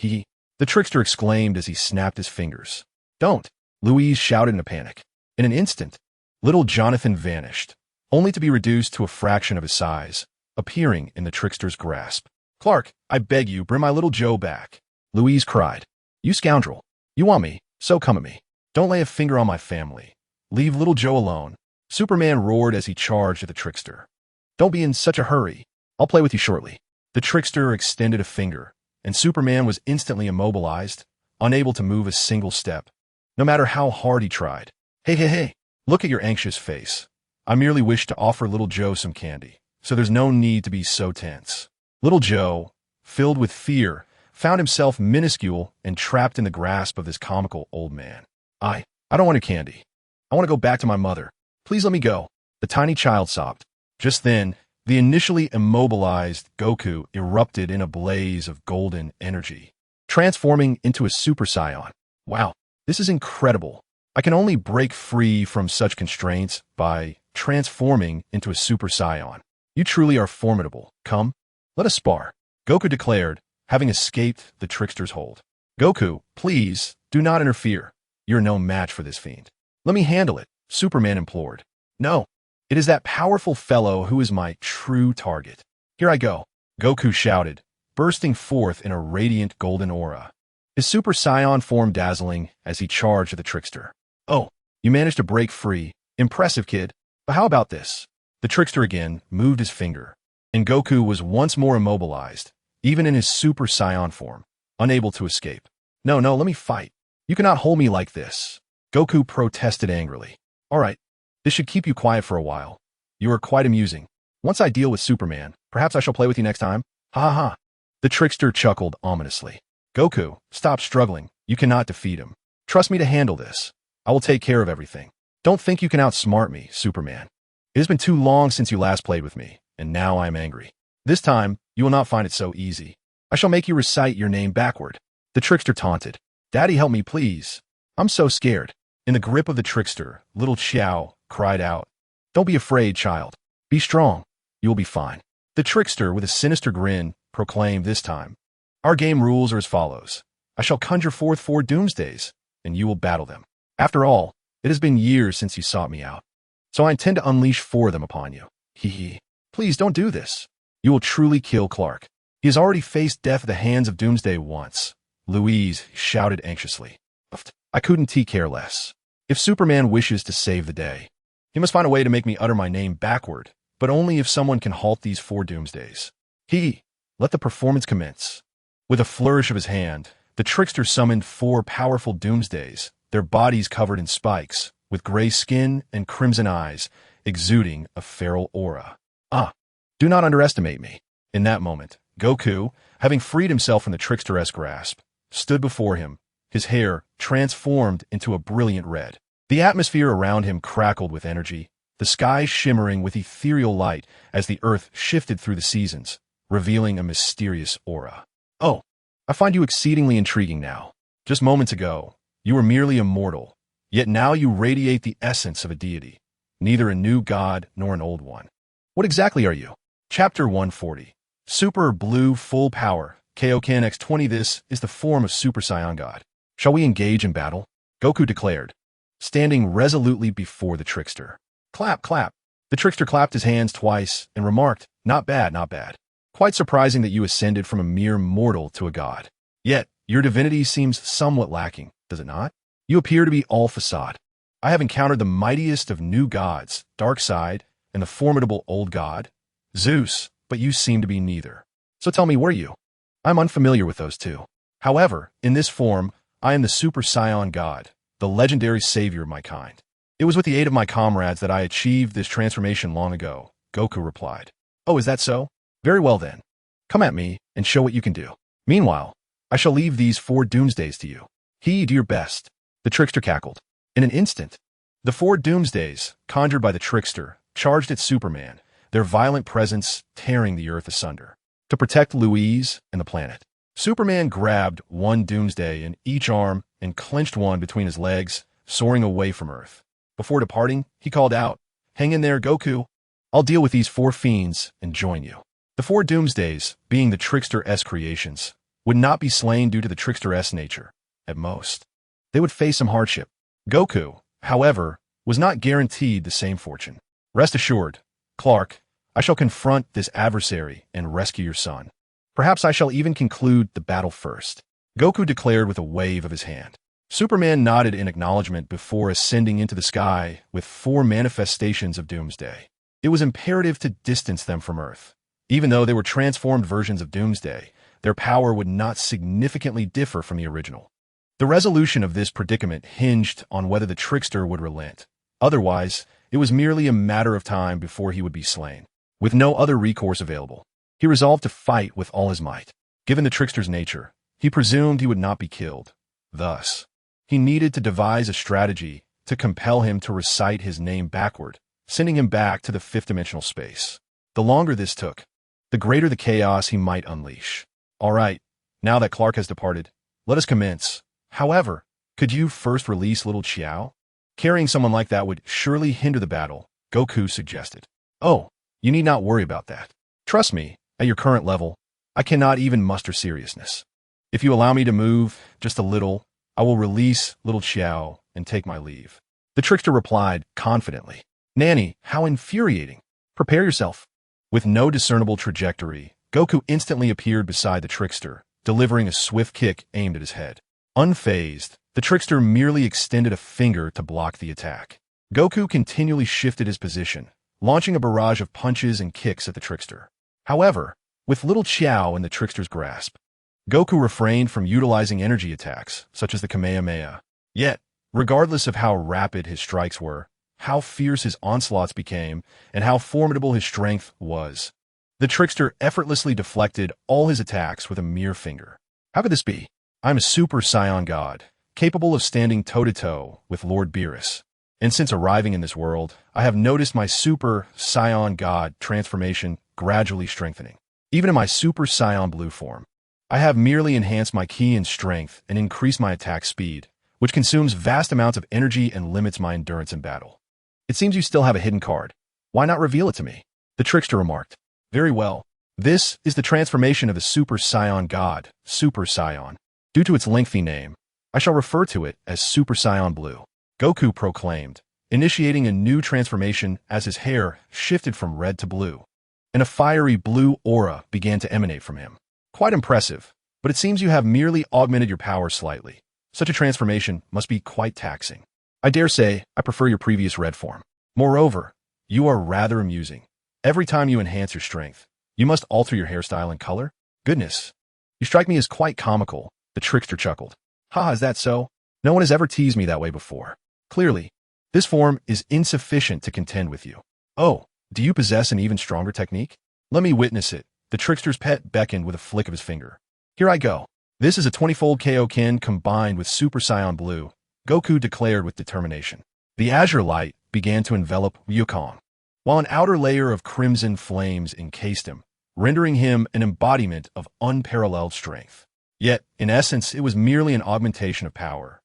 the trickster exclaimed as he snapped his fingers. "Don't," Louise shouted in a panic. In an instant, little Jonathan vanished, only to be reduced to a fraction of his size, appearing in the trickster's grasp. "Clark, I beg you, bring my little Joe back," Louise cried. "You scoundrel. You want me, so come at me. Don't lay a finger on my family. Leave little Joe alone," Superman roared as he charged at the trickster. "Don't be in such a hurry. I'll play with you shortly." The trickster extended a finger, and Superman was instantly immobilized, unable to move a single step, no matter how hard he tried. Hey, look at your anxious face. I merely wish to offer little Joe some candy, so there's no need to be so tense." Little Joe, filled with fear, found himself minuscule and trapped in the grasp of this comical old man. I don't want your candy. I want to go back to my mother. Please let me go," the tiny child sobbed. Just then, the initially immobilized Goku erupted in a blaze of golden energy, transforming into a Super Saiyan. "Wow, this is incredible. I can only break free from such constraints by transforming into a Super Saiyan. You truly are formidable. Come, let us spar," Goku declared, having escaped the trickster's hold. "Goku, please, do not interfere. You're no match for this fiend." "Let me handle it," Superman implored. "No, it is that powerful fellow who is my true target. Here I go," Goku shouted, bursting forth in a radiant golden aura, his Super Saiyan form dazzling as he charged at the trickster. "Oh, you managed to break free. Impressive, kid. But how about this?" The trickster again moved his finger, and Goku was once more immobilized, even in his Super Saiyan form, unable to escape. No, let me fight. You cannot hold me like this," Goku protested angrily. "All right, This should keep you quiet for a while. You are quite amusing. Once I deal with Superman, perhaps I shall play with you next time? Ha ha ha. The trickster chuckled ominously. Goku, stop struggling. You cannot defeat him. Trust me to handle this. I will take care of everything. Don't think you can outsmart me, Superman. It has been too long since you last played with me, and now I am angry. This time, you will not find it so easy. I shall make you recite your name backward. The trickster taunted. Daddy, help me, please. I'm so scared. In the grip of the trickster, little Xiao cried out. Don't be afraid, child. Be strong. You will be fine. The trickster, with a sinister grin, proclaimed this time. Our game rules are as follows. I shall conjure forth 4 Doomsdays, and you will battle them. After all, it has been years since you sought me out. So I intend to unleash 4 of them upon you. Hee hee. Please don't do this. You will truly kill Clark. He has already faced death at the hands of Doomsday once. Louise shouted anxiously. I couldn't care less. If Superman wishes to save the day, he must find a way to make me utter my name backward, but only if someone can halt these 4 Doomsdays. Let the performance commence. With a flourish of his hand, the trickster summoned 4 powerful Doomsdays, their bodies covered in spikes, with gray skin and crimson eyes, exuding a feral aura. Do not underestimate me. In that moment, Goku, having freed himself from the trickster's grasp, stood before him, his hair transformed into a brilliant red. The atmosphere around him crackled with energy, the sky shimmering with ethereal light as the earth shifted through the seasons, revealing a mysterious aura. Oh, I find you exceedingly intriguing now. Just moments ago, you were merely immortal, yet now you radiate the essence of a deity, neither a new god nor an old one. What exactly are you? Chapter 140. Super Blue Full Power, Kaioken X20. This is the form of Super Saiyan God. Shall we engage in battle? Goku declared, standing resolutely before the trickster. Clap, clap. The trickster clapped his hands twice and remarked, not bad, not bad. Quite surprising that you ascended from a mere mortal to a god. Yet, your divinity seems somewhat lacking, does it not? You appear to be all facade. I have encountered the mightiest of new gods, Darkseid, and the formidable old god, Zeus, but you seem to be neither. So tell me, were you? I'm unfamiliar with those two. However, in this form, I am the Super Saiyan God, the legendary savior of my kind. It was with the aid of my comrades that I achieved this transformation long ago, Goku replied. Oh, is that so? Very well then. Come at me and show what you can do. Meanwhile, I shall leave these 4 Doomsdays to you. Heed your best. The trickster cackled. In an instant, the 4 Doomsdays, conjured by the trickster, charged at Superman, their violent presence tearing the earth asunder. To protect Louise and the planet, Superman grabbed 1 Doomsday in each arm and clenched one between his legs, soaring away from Earth. Before departing, he called out, Hang in there, Goku. I'll deal with these 4 fiends and join you. The 4 Doomsdays, being the Trickster-S creations, would not be slain due to the Trickster-S nature. At most, they would face some hardship. Goku, however, was not guaranteed the same fortune. Rest assured, Clark, I shall confront this adversary and rescue your son. Perhaps I shall even conclude the battle first. Goku declared with a wave of his hand. Superman nodded in acknowledgement before ascending into the sky with 4 manifestations of Doomsday. It was imperative to distance them from Earth. Even though they were transformed versions of Doomsday, their power would not significantly differ from the original. The resolution of this predicament hinged on whether the trickster would relent. Otherwise, it was merely a matter of time before he would be slain. With no other recourse available, he resolved to fight with all his might. Given the trickster's nature, he presumed he would not be killed. Thus, he needed to devise a strategy to compel him to recite his name backward, sending him back to the 5th-dimensional space. The longer this took, the greater the chaos he might unleash. All right, now that Clark has departed, let us commence. However, could you first release little Xiao? Carrying someone like that would surely hinder the battle, Goku suggested. Oh, you need not worry about that. Trust me, at your current level, I cannot even muster seriousness. If you allow me to move just a little, I will release little Xiao and take my leave. The trickster replied confidently. Nanny, how infuriating. Prepare yourself. With no discernible trajectory, Goku instantly appeared beside the trickster, delivering a swift kick aimed at his head. Unfazed, the trickster merely extended a finger to block the attack. Goku continually shifted his position, launching a barrage of punches and kicks at the trickster. However, with little Xiao in the trickster's grasp, Goku refrained from utilizing energy attacks, such as the Kamehameha. Yet, regardless of how rapid his strikes were, how fierce his onslaughts became and how formidable his strength was. The trickster effortlessly deflected all his attacks with a mere finger. How could this be? I'm a super scion god, capable of standing toe-to-toe with Lord Beerus. And since arriving in this world, I have noticed my super scion god transformation gradually strengthening. Even in my super scion blue form, I have merely enhanced my ki and strength and increased my attack speed, which consumes vast amounts of energy and limits my endurance in battle. It seems you still have a hidden card. Why not reveal it to me? The trickster remarked. Very well. This is the transformation of the super scion god, Super Scion. Due to its lengthy name, I shall refer to it as Super Scion Blue. Goku proclaimed, initiating a new transformation as his hair shifted from red to blue, and a fiery blue aura began to emanate from him. Quite impressive, but it seems you have merely augmented your power slightly. Such a transformation must be quite taxing. I dare say I prefer your previous red form. Moreover, you are rather amusing. Every time you enhance your strength, you must alter your hairstyle and color? Goodness. You strike me as quite comical, the trickster chuckled. Ha, is that so? No one has ever teased me that way before. Clearly, this form is insufficient to contend with you. Oh, do you possess an even stronger technique? Let me witness it. The trickster's pet beckoned with a flick of his finger. Here I go. This is a 20-fold Kaioken combined with Super Saiyan Blue, Goku declared with determination. The azure light began to envelop Wukong, while an outer layer of crimson flames encased him, rendering him an embodiment of unparalleled strength. Yet, in essence, it was merely an augmentation of power,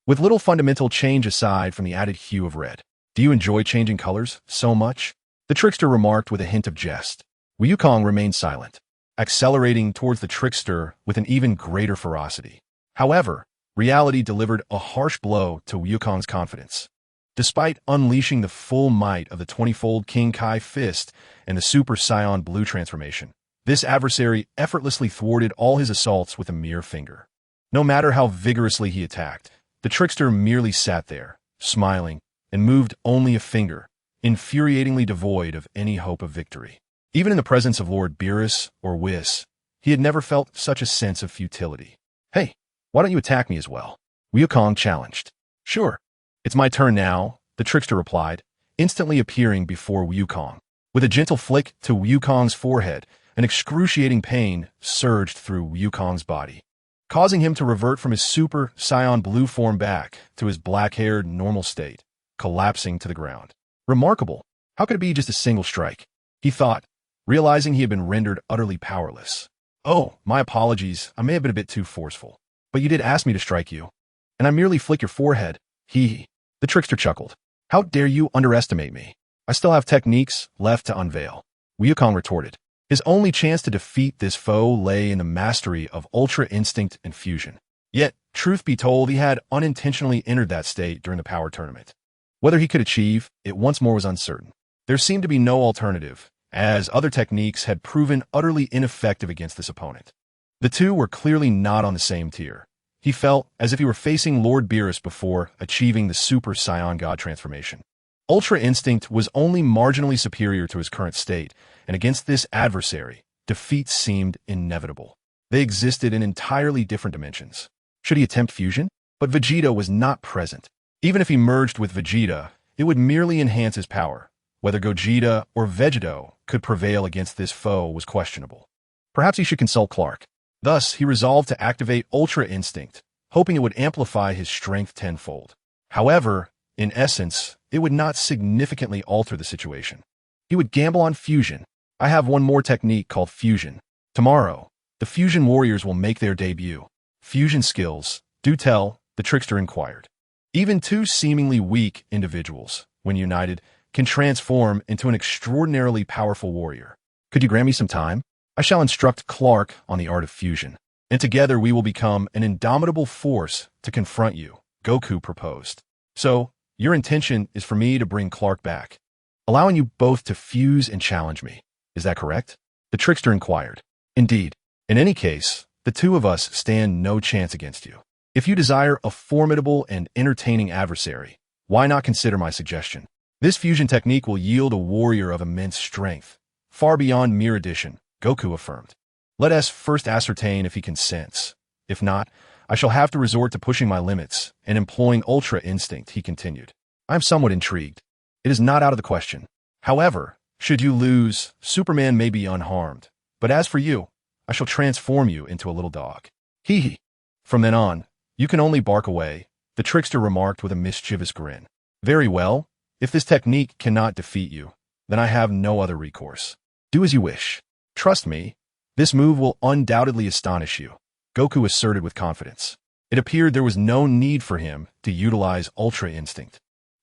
with little fundamental change aside from the added hue of red. Do you enjoy changing colors so much? The trickster remarked with a hint of jest. Wukong remained silent, accelerating towards the trickster with an even greater ferocity. However, reality delivered a harsh blow to Wukong's confidence. Despite unleashing the full might of the 20-fold King Kai fist and the Super Saiyan Blue transformation, this adversary effortlessly thwarted all his assaults with a mere finger. No matter how vigorously he attacked, the trickster merely sat there, smiling, and moved only a finger, infuriatingly devoid of any hope of victory. Even in the presence of Lord Beerus or Whis, he had never felt such a sense of futility. Hey, why don't you attack me as well? Wukong challenged. Sure. It's my turn now, the trickster replied, instantly appearing before Wukong. With a gentle flick to Wukong's forehead, an excruciating pain surged through Wukong's body, causing him to revert from his Super Saiyan Blue form back to his black-haired normal state, collapsing to the ground. Remarkable. How could it be just a single strike? He thought, realizing he had been rendered utterly powerless. Oh, my apologies, I may have been a bit too forceful. But you did ask me to strike you, and I merely flick your forehead. Hee. The trickster chuckled. How dare you underestimate me? I still have techniques left to unveil. Wukong retorted. His only chance to defeat this foe lay in the mastery of Ultra Instinct and Fusion. Yet, truth be told, he had unintentionally entered that state during the power tournament. Whether he could achieve it once more was uncertain. There seemed to be no alternative, as other techniques had proven utterly ineffective against this opponent. The two were clearly not on the same tier. He felt as if he were facing Lord Beerus before achieving the Super Saiyan God transformation. Ultra Instinct was only marginally superior to his current state, and against this adversary, defeat seemed inevitable. They existed in entirely different dimensions. Should he attempt fusion? But Vegeta was not present. Even if he merged with Vegeta, it would merely enhance his power. Whether Gogeta or Vegeto could prevail against this foe was questionable. Perhaps he should consult Clark. Thus, he resolved to activate Ultra Instinct, hoping it would amplify his strength tenfold. However, in essence, it would not significantly alter the situation. He would gamble on fusion. I have one more technique called fusion. Tomorrow, the fusion warriors will make their debut. Fusion skills, do tell, the trickster inquired. Even two seemingly weak individuals, when united, can transform into an extraordinarily powerful warrior. Could you grant me some time? I shall instruct Clark on the art of fusion, and together we will become an indomitable force to confront you, Goku proposed. So, your intention is for me to bring Clark back, allowing you both to fuse and challenge me. Is that correct? The trickster inquired. Indeed. In any case, the two of us stand no chance against you. If you desire a formidable and entertaining adversary, why not consider my suggestion? This fusion technique will yield a warrior of immense strength, far beyond mere addition, Goku affirmed. Let us first ascertain if he consents. If not, I shall have to resort to pushing my limits and employing Ultra Instinct, he continued. I am somewhat intrigued. It is not out of the question. However, should you lose, Superman may be unharmed. But as for you, I shall transform you into a little dog. Hee hee. From then on, you can only bark away, the trickster remarked with a mischievous grin. Very well. If this technique cannot defeat you, then I have no other recourse. Do as you wish. Trust me, this move will undoubtedly astonish you, Goku asserted with confidence. It appeared there was no need for him to utilize Ultra Instinct,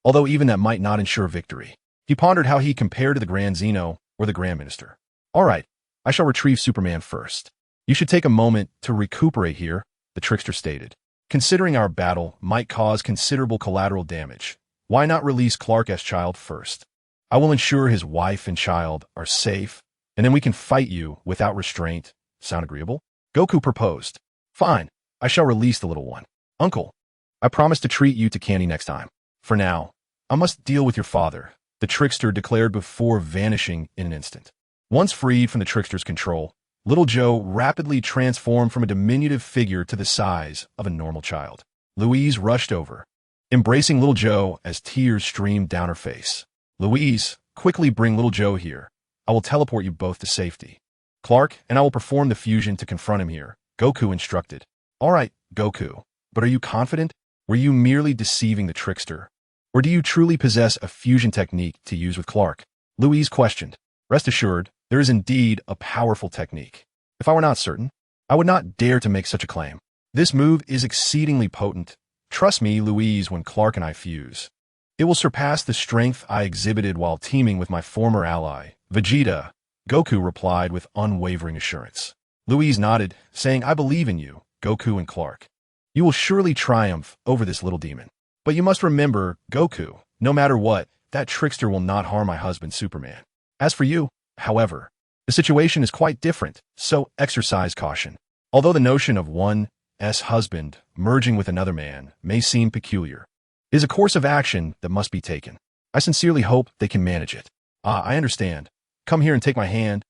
although even that might not ensure victory. He pondered how he compared to the Grand Zeno or the Grand Minister. All right, I shall retrieve Superman first. You should take a moment to recuperate here, the trickster stated. Considering our battle might cause considerable collateral damage, why not release Clark's child first? I will ensure his wife and child are safe, and then we can fight you without restraint. Sound agreeable? Goku proposed. Fine, I shall release the little one. Uncle, I promise to treat you to candy next time. For now, I must deal with your father, the trickster declared before vanishing in an instant. Once freed from the trickster's control, little Joe rapidly transformed from a diminutive figure to the size of a normal child. Louise rushed over, embracing little Joe as tears streamed down her face. Louise, quickly bring little Joe here. I will teleport you both to safety. Clark and I will perform the fusion to confront him here, Goku instructed. All right, Goku, but are you confident? Were you merely deceiving the trickster? Or do you truly possess a fusion technique to use with Clark? Louise questioned. Rest assured, there is indeed a powerful technique. If I were not certain, I would not dare to make such a claim. This move is exceedingly potent. Trust me, Louise, when Clark and I fuse. It will surpass the strength I exhibited while teaming with my former ally, Vegeta, Goku replied with unwavering assurance. Louise nodded, saying, I believe in you, Goku and Clark. You will surely triumph over this little demon. But you must remember, Goku, no matter what, that trickster will not harm my husband Superman. As for you, however, the situation is quite different, so exercise caution. Although the notion of one's husband merging with another man may seem peculiar, it is a course of action that must be taken. I sincerely hope they can manage it. Ah, I understand. Come here and take my hand.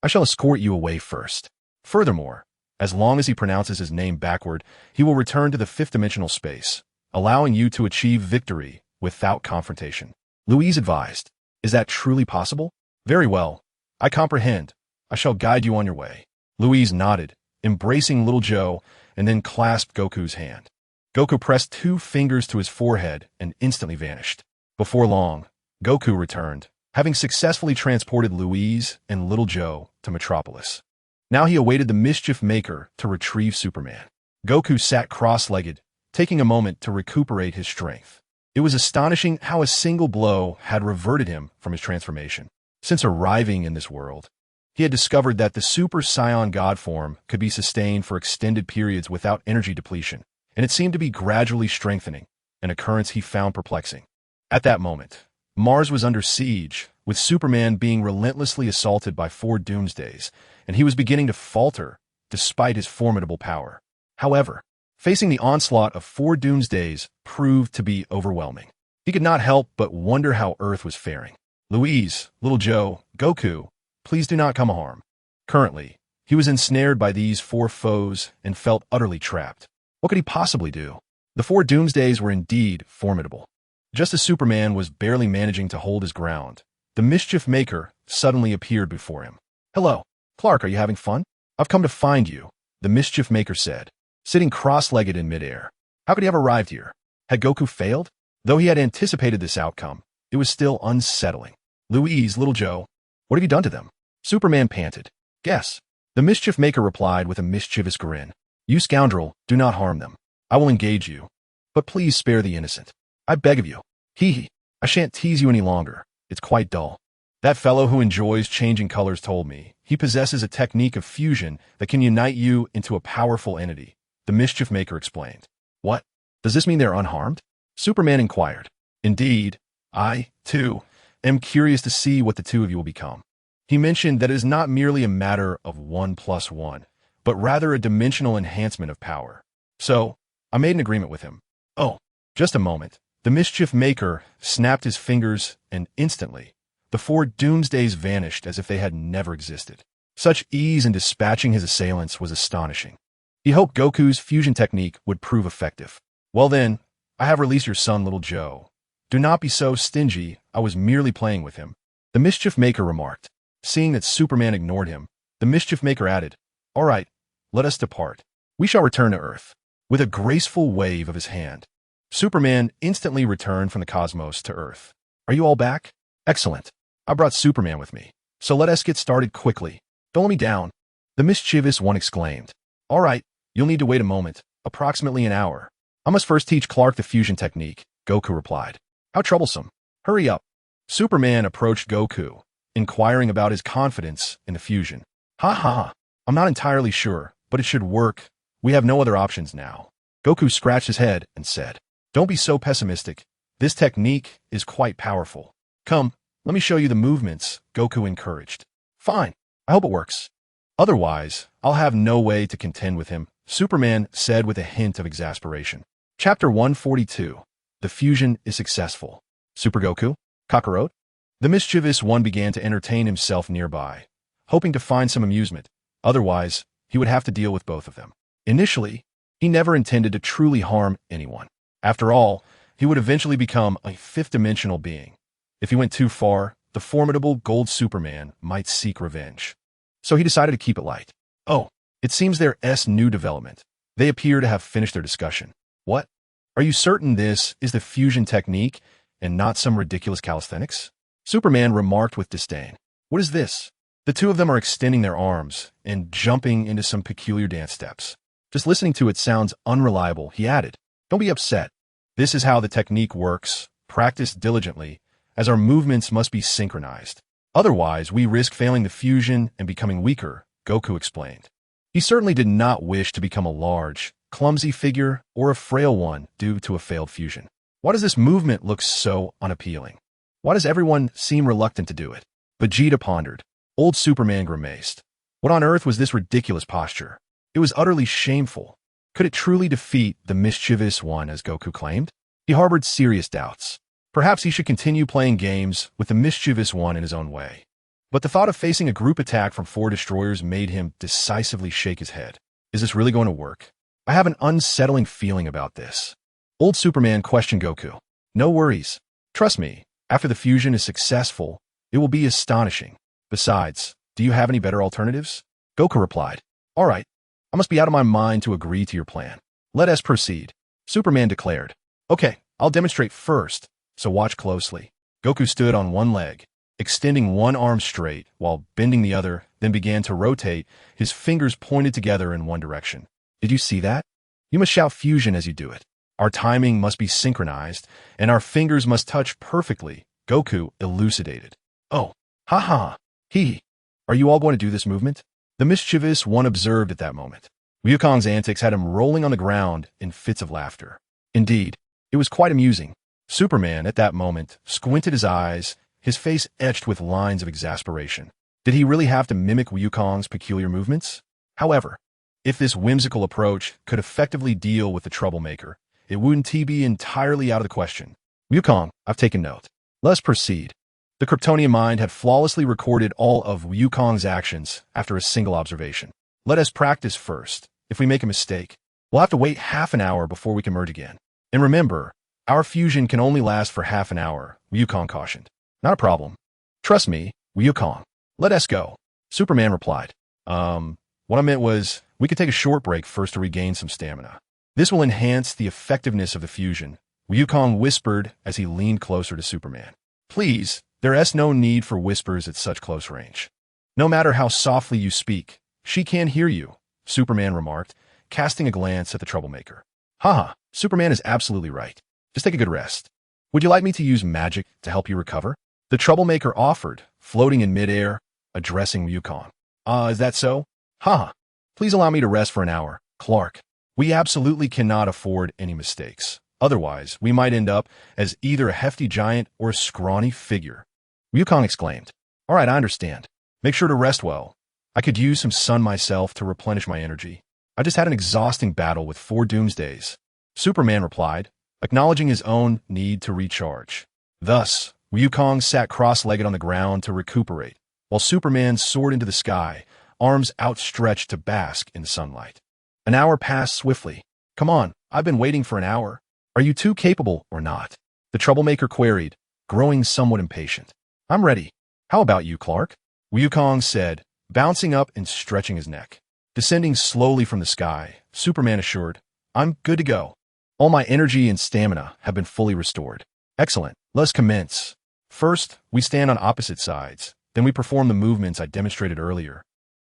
I shall escort you away first. Furthermore, as long as he pronounces his name backward, he will return to the fifth-dimensional space, allowing you to achieve victory without confrontation. Louise advised. Is that truly possible? Very well. I comprehend. I shall guide you on your way. Louise nodded, embracing little Joe, and then clasped Goku's hand. Goku pressed 2 fingers to his forehead and instantly vanished. Before long, Goku returned, having successfully transported Louise and little Joe to Metropolis. Now he awaited the Mischief Maker to retrieve Superman. Goku sat cross-legged, taking a moment to recuperate his strength. It was astonishing how a single blow had reverted him from his transformation. Since arriving in this world, he had discovered that the Super Saiyan God form could be sustained for extended periods without energy depletion, and it seemed to be gradually strengthening, an occurrence he found perplexing. At that moment, Mars was under siege, with Superman being relentlessly assaulted by 4 Doomsdays, and he was beginning to falter despite his formidable power. However, facing the onslaught of 4 Doomsdays proved to be overwhelming. He could not help but wonder how Earth was faring. Louise, little Joe, Goku, please do not come harm. Currently, he was ensnared by these 4 foes and felt utterly trapped. What could he possibly do? The 4 Doomsdays were indeed formidable. Just as Superman was barely managing to hold his ground, the Mischief Maker suddenly appeared before him. Hello, Clark, are you having fun? I've come to find you, the Mischief Maker said, sitting cross-legged in midair. How could he have arrived here? Had Goku failed? Though he had anticipated this outcome, it was still unsettling. Louise, little Joe, what have you done to them? Superman panted. Guess. The Mischief Maker replied with a mischievous grin. You scoundrel, do not harm them. I will engage you. But please spare the innocent. I beg of you. Hee hee. I shan't tease you any longer. It's quite dull. That fellow who enjoys changing colors told me he possesses a technique of fusion that can unite you into a powerful entity, the Mischief Maker explained. What? Does this mean they're unharmed? Superman inquired. Indeed, I, too, am curious to see what the 2 of you will become. He mentioned that it is not merely a matter of 1 + 1, but rather a dimensional enhancement of power. So, I made an agreement with him. Oh, just a moment. The Mischief Maker snapped his fingers, and instantly, the 4 Doomsdays vanished as if they had never existed. Such ease in dispatching his assailants was astonishing. He hoped Goku's fusion technique would prove effective. Well then, I have released your son, little Joe. Do not be so stingy, I was merely playing with him, the Mischief Maker remarked. Seeing that Superman ignored him, the Mischief Maker added, All right, let us depart. We shall return to Earth. With a graceful wave of his hand, Superman instantly returned from the cosmos to Earth. Are you all back? Excellent. I brought Superman with me, so let us get started quickly. Don't let me down, the mischievous one exclaimed. All right, you'll need to wait a moment, approximately an hour. I must first teach Clark the fusion technique, Goku replied. How troublesome. Hurry up. Superman approached Goku, inquiring about his confidence in the fusion. Ha ha ha. I'm not entirely sure, but it should work. We have no other options now. Goku scratched his head and said, Don't be so pessimistic. This technique is quite powerful. Come, let me show you the movements, Goku encouraged. Fine, I hope it works. Otherwise, I'll have no way to contend with him, Superman said with a hint of exasperation. Chapter 142. The fusion is successful. Super Goku? Kakarot? The mischievous one began to entertain himself nearby, hoping to find some amusement. Otherwise, he would have to deal with both of them. Initially, he never intended to truly harm anyone. After all, he would eventually become a fifth-dimensional being. If he went too far, the formidable Gold Superman might seek revenge. So he decided to keep it light. Oh, it seems there's new development. They appear to have finished their discussion. What? Are you certain this is the fusion technique and not some ridiculous calisthenics? Superman remarked with disdain. What is this? The two of them are extending their arms and jumping into some peculiar dance steps. Just listening to it sounds unreliable, he added. Don't be upset. This is how the technique works. Practice diligently, as our movements must be synchronized. Otherwise, we risk failing the fusion and becoming weaker, Goku explained. He certainly did not wish to become a large, clumsy figure or a frail one due to a failed fusion. Why does this movement look so unappealing? Why does everyone seem reluctant to do it? Vegeta pondered. Old Superman grimaced. What on earth was this ridiculous posture? It was utterly shameful. Could it truly defeat the mischievous one as Goku claimed? He harbored serious doubts. Perhaps he should continue playing games with the mischievous one in his own way. But the thought of facing a group attack from 4 destroyers made him decisively shake his head. Is this really going to work? I have an unsettling feeling about this. Old Superman questioned Goku. No worries. Trust me, after the fusion is successful, it will be astonishing. Besides, do you have any better alternatives? Goku replied. All right, I must be out of my mind to agree to your plan. Let us proceed. Superman declared. Okay, I'll demonstrate first, so watch closely. Goku stood on one leg, extending one arm straight while bending the other, then began to rotate, his fingers pointed together in one direction. Did you see that? You must shout fusion as you do it. Our timing must be synchronized, and our fingers must touch perfectly, Goku elucidated. Oh, ha. Are you all going to do this movement? The mischievous one observed at that moment. Wukong's antics had him rolling on the ground in fits of laughter. Indeed, it was quite amusing. Superman, at that moment, squinted his eyes, his face etched with lines of exasperation. Did he really have to mimic Wukong's peculiar movements? However, if this whimsical approach could effectively deal with the troublemaker, it wouldn't be entirely out of the question. Wukong, I've taken note. Let's proceed. The Kryptonian mind had flawlessly recorded all of Wukong's actions after a single observation. Let us practice first. If we make a mistake, we'll have to wait half an hour before we can merge again. And remember, our fusion can only last for half an hour, Wukong cautioned. Not a problem. Trust me, Wukong. Let us go. Superman replied. What I meant was, we could take a short break first to regain some stamina. This will enhance the effectiveness of the fusion, Wukong whispered as he leaned closer to Superman. Please, there's no need for whispers at such close range. No matter how softly you speak, she can't hear you, Superman remarked, casting a glance at the troublemaker. Haha, Superman is absolutely right. Just take a good rest. Would you like me to use magic to help you recover? The troublemaker offered, floating in midair, addressing Wukong. Is that so? Haha. Please allow me to rest for an hour, Clark. We absolutely cannot afford any mistakes. Otherwise, we might end up as either a hefty giant or a scrawny figure. Wukong exclaimed. All right, I understand. Make sure to rest well. I could use some sun myself to replenish my energy. I just had an exhausting battle with 4 Doomsdays. Superman replied, acknowledging his own need to recharge. Thus, Wukong sat cross-legged on the ground to recuperate, while Superman soared into the sky, arms outstretched to bask in the sunlight. An hour passed swiftly. Come on, I've been waiting for an hour. Are you two capable or not? The troublemaker queried, growing somewhat impatient. I'm ready. How about you, Clark? Wukong said, bouncing up and stretching his neck. Descending slowly from the sky, Superman assured, I'm good to go. All my energy and stamina have been fully restored. Excellent. Let's commence. First, we stand on opposite sides. Then we perform the movements I demonstrated earlier.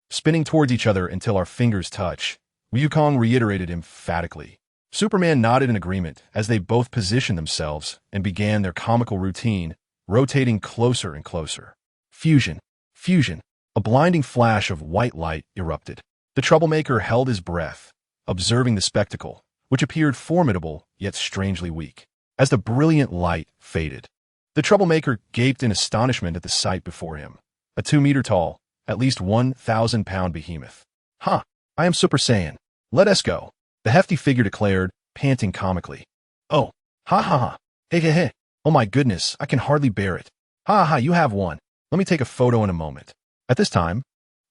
Spinning towards each other until our fingers touch, Wukong reiterated emphatically. Superman nodded in agreement as they both positioned themselves and began their comical routine, rotating closer and closer. Fusion. Fusion. A blinding flash of white light erupted. The troublemaker held his breath, observing the spectacle, which appeared formidable yet strangely weak. As the brilliant light faded, the troublemaker gaped in astonishment at the sight before him. A 2-meter-tall, at least 1,000-pound behemoth. Huh, I am Super Saiyan. Let us go, the hefty figure declared, panting comically. Oh, ha ha ha, hey hey hey, oh my goodness, I can hardly bear it. Ha ha, you have one. Let me take a photo in a moment. At this time,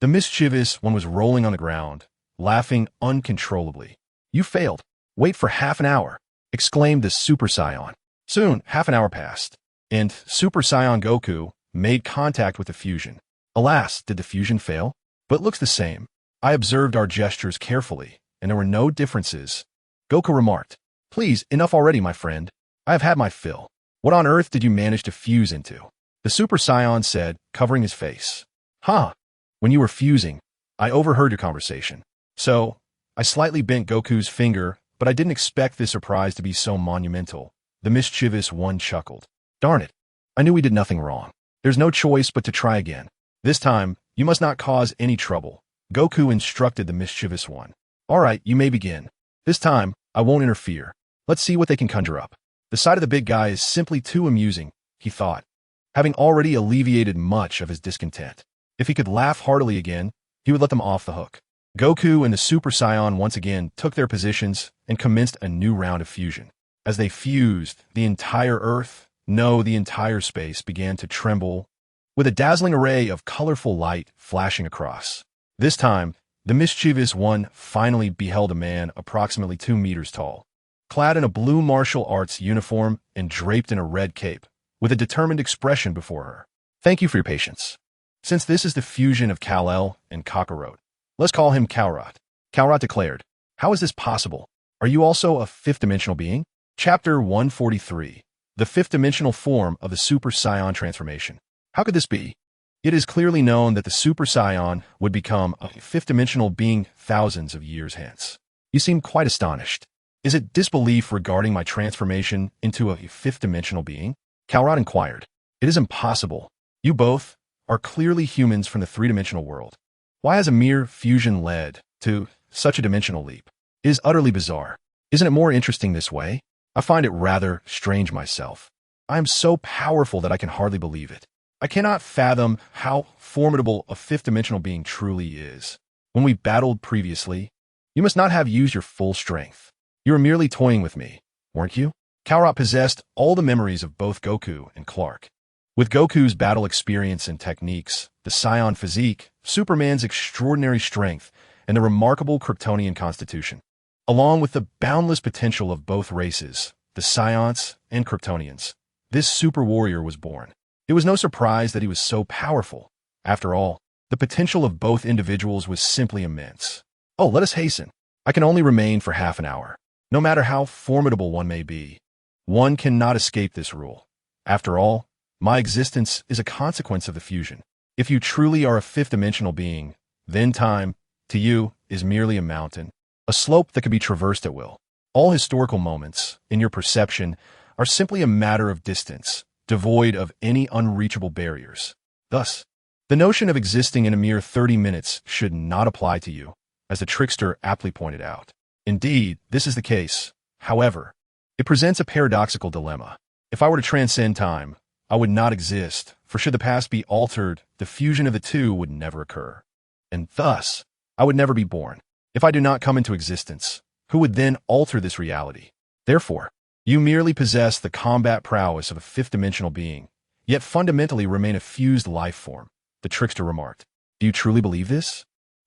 the mischievous one was rolling on the ground, laughing uncontrollably. You failed. Wait for half an hour, exclaimed the Super Saiyan. Soon, half an hour passed, and Super Saiyan Goku made contact with the fusion. Alas, did the fusion fail? But it looks the same. I observed our gestures carefully, and there were no differences. Goku remarked, Please, enough already, my friend. I have had my fill. What on earth did you manage to fuse into? The Super Saiyan said, covering his face. Huh. When you were fusing, I overheard your conversation. So, I slightly bent Goku's finger, but I didn't expect this surprise to be so monumental. The mischievous one chuckled. Darn it. I knew we did nothing wrong. There's no choice but to try again. This time, you must not cause any trouble. Goku instructed the mischievous one. All right, you may begin. This time, I won't interfere. Let's see what they can conjure up. The sight of the big guy is simply too amusing, he thought, having already alleviated much of his discontent. If he could laugh heartily again, he would let them off the hook. Goku and the Super Saiyan once again took their positions and commenced a new round of fusion. As they fused, the entire Earth, no, the entire space began to tremble, with a dazzling array of colorful light flashing across. This time, the mischievous one finally beheld a man approximately 2 meters tall, clad in a blue martial arts uniform and draped in a red cape, with a determined expression before her. Thank you for your patience. Since this is the fusion of Kal-El and Kakarot, let's call him Kalrot. Kalrot declared, How is this possible? Are you also a fifth-dimensional being? Chapter 143, the fifth-dimensional form of the Super Saiyan transformation. How could this be? It is clearly known that the Super Saiyan would become a fifth-dimensional being thousands of years hence. You seem quite astonished. Is it disbelief regarding my transformation into a fifth-dimensional being? Kalrot inquired. It is impossible. You both are clearly humans from the three-dimensional world. Why has a mere fusion led to such a dimensional leap? It is utterly bizarre. Isn't it more interesting this way? I find it rather strange myself. I am so powerful that I can hardly believe it. I cannot fathom how formidable a fifth-dimensional being truly is. When we battled previously, you must not have used your full strength. You were merely toying with me, weren't you? Kalrot possessed all the memories of both Goku and Clark. With Goku's battle experience and techniques, the Saiyan physique, Superman's extraordinary strength, and the remarkable Kryptonian constitution, along with the boundless potential of both races, the Saiyans and Kryptonians, this super warrior was born. It was no surprise that he was so powerful. After all, the potential of both individuals was simply immense. Oh, let us hasten. I can only remain for half an hour. No matter how formidable one may be, one cannot escape this rule. After all, my existence is a consequence of the fusion. If you truly are a fifth-dimensional being, then time, to you, is merely a mountain, a slope that can be traversed at will. All historical moments, in your perception, are simply a matter of distance, devoid of any unreachable barriers. Thus, the notion of existing in a mere 30 minutes should not apply to you, as the trickster aptly pointed out. Indeed, this is the case. However, it presents a paradoxical dilemma. If I were to transcend time, I would not exist, for should the past be altered, the fusion of the two would never occur. And thus, I would never be born. If I do not come into existence, who would then alter this reality? Therefore, you merely possess the combat prowess of a fifth-dimensional being, yet fundamentally remain a fused life form, the trickster remarked. Do you truly believe this?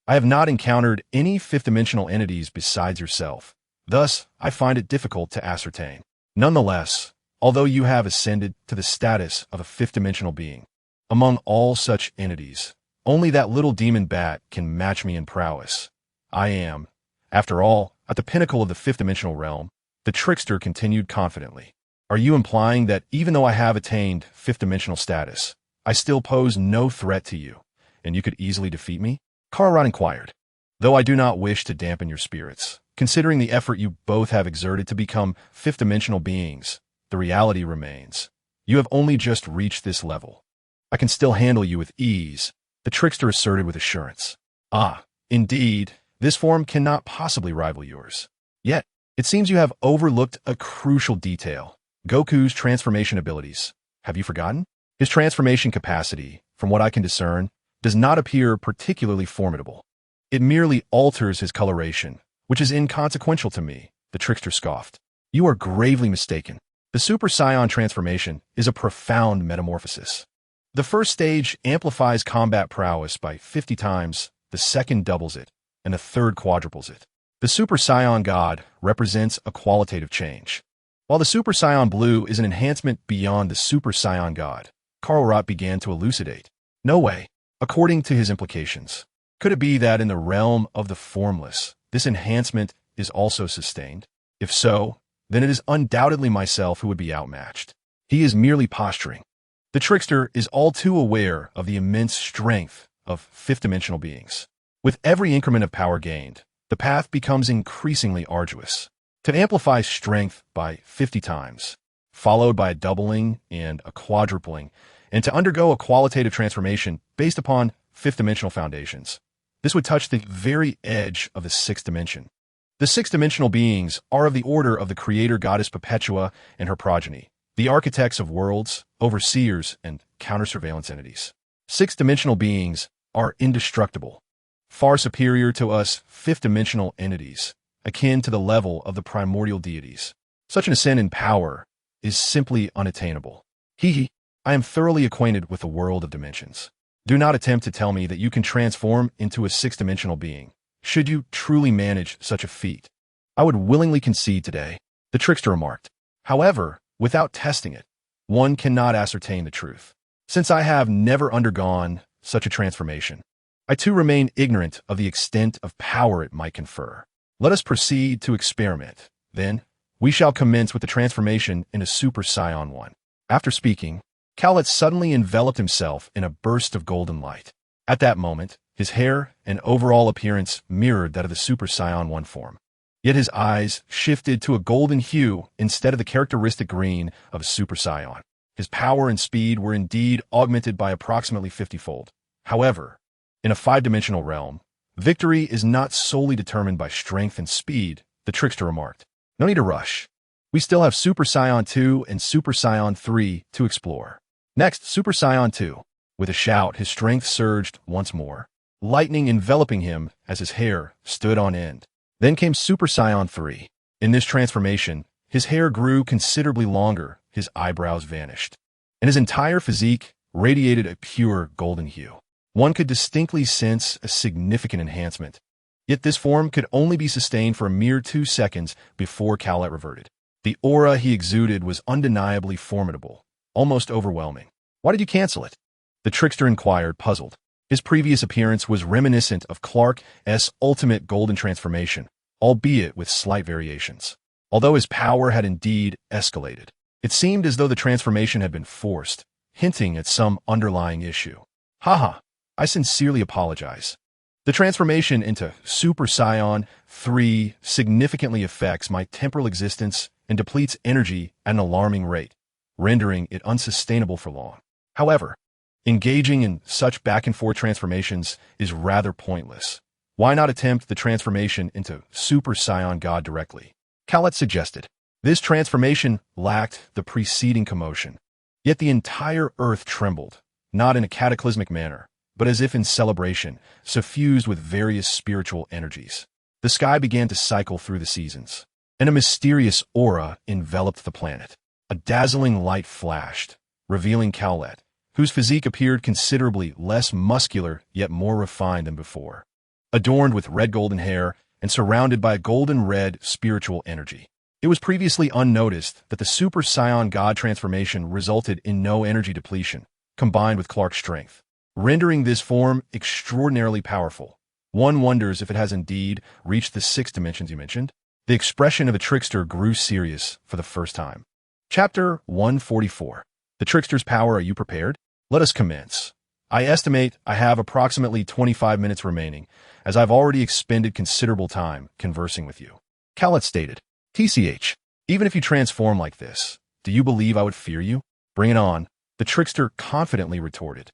I have not encountered any fifth-dimensional entities besides yourself. Thus, I find it difficult to ascertain. Nonetheless, although you have ascended to the status of a fifth-dimensional being. Among all such entities, only that little demon bat can match me in prowess. I am, after all, at the pinnacle of the fifth-dimensional realm, the trickster continued confidently. Are you implying that even though I have attained fifth-dimensional status, I still pose no threat to you, and you could easily defeat me? Karlrot inquired. Though I do not wish to dampen your spirits, considering the effort you both have exerted to become fifth-dimensional beings, the reality remains. You have only just reached this level. I can still handle you with ease, the trickster asserted with assurance. Ah, indeed, this form cannot possibly rival yours. Yet, it seems you have overlooked a crucial detail. Goku's transformation abilities. Have you forgotten? His transformation capacity, from what I can discern, does not appear particularly formidable. It merely alters his coloration, which is inconsequential to me, the trickster scoffed. You are gravely mistaken. The Super Saiyan transformation is a profound metamorphosis. The first stage amplifies combat prowess by 50 times, the second doubles it, and the third quadruples it. The Super Saiyan God represents a qualitative change. While the Super Saiyan Blue is an enhancement beyond the Super Saiyan God, Karlrot began to elucidate. No way, according to his implications. Could it be that in the realm of the formless, this enhancement is also sustained? If so, then it is undoubtedly myself who would be outmatched. He is merely posturing. The trickster is all too aware of the immense strength of fifth-dimensional beings. With every increment of power gained, the path becomes increasingly arduous. To amplify strength by 50 times, followed by a doubling and a quadrupling, and to undergo a qualitative transformation based upon fifth-dimensional foundations. This would touch the very edge of the sixth dimension. The sixth-dimensional beings are of the order of the creator goddess Perpetua and her progeny, the architects of worlds, overseers, and counter-surveillance entities. Sixth-dimensional beings are indestructible, far superior to us fifth-dimensional entities, akin to the level of the primordial deities. Such an ascent in power is simply unattainable. I am thoroughly acquainted with the world of dimensions. Do not attempt to tell me that you can transform into a sixth-dimensional being. Should you truly manage such a feat, I would willingly concede today, the trickster remarked. However, without testing it, one cannot ascertain the truth. Since I have never undergone such a transformation, I too remain ignorant of the extent of power it might confer. Let us proceed to experiment. Then, we shall commence with the transformation into Super Saiyan 1. After speaking, Khaled suddenly enveloped himself in a burst of golden light. At that moment, his hair and overall appearance mirrored that of the Super Saiyan 1 form. Yet his eyes shifted to a golden hue instead of the characteristic green of a Super Saiyan. His power and speed were indeed augmented by approximately 50-fold. However, in a five-dimensional realm, victory is not solely determined by strength and speed, the trickster remarked. No need to rush. We still have Super Saiyan 2 and Super Saiyan 3 to explore. Next, Super Saiyan 2. With a shout, his strength surged once more, lightning enveloping him as his hair stood on end. Then came Super Saiyan 3. In this transformation, his hair grew considerably longer, his eyebrows vanished, and his entire physique radiated a pure golden hue. One could distinctly sense a significant enhancement. Yet this form could only be sustained for a mere 2 seconds before Khaled reverted. The aura he exuded was undeniably formidable, almost overwhelming. Why did you cancel it? The trickster inquired, puzzled. His previous appearance was reminiscent of Clark's ultimate golden transformation, albeit with slight variations. Although his power had indeed escalated, it seemed as though the transformation had been forced, hinting at some underlying issue. Haha, I sincerely apologize. The transformation into Super Saiyan 3 significantly affects my temporal existence and depletes energy at an alarming rate, rendering it unsustainable for long. However, engaging in such back-and-forth transformations is rather pointless. Why not attempt the transformation into Super Saiyan God directly? Khaled suggested. This transformation lacked the preceding commotion. Yet the entire earth trembled, not in a cataclysmic manner, but as if in celebration, suffused with various spiritual energies. The sky began to cycle through the seasons, and a mysterious aura enveloped the planet. A dazzling light flashed, revealing Khaled, whose physique appeared considerably less muscular yet more refined than before. Adorned with red golden hair and surrounded by a golden red spiritual energy, It was previously unnoticed that the Super Saiyan God transformation resulted in no energy depletion, combined with Clark's strength, rendering this form extraordinarily powerful. One wonders if it has indeed reached the 6 dimensions you mentioned. The expression of the trickster grew serious for the first time. Chapter 144. The Trickster's Power. Are you prepared? Let us commence. I estimate I have approximately 25 minutes remaining, as I've already expended considerable time conversing with you. Khaled stated, TCH, even if you transform like this, do you believe I would fear you? Bring it on, the trickster confidently retorted.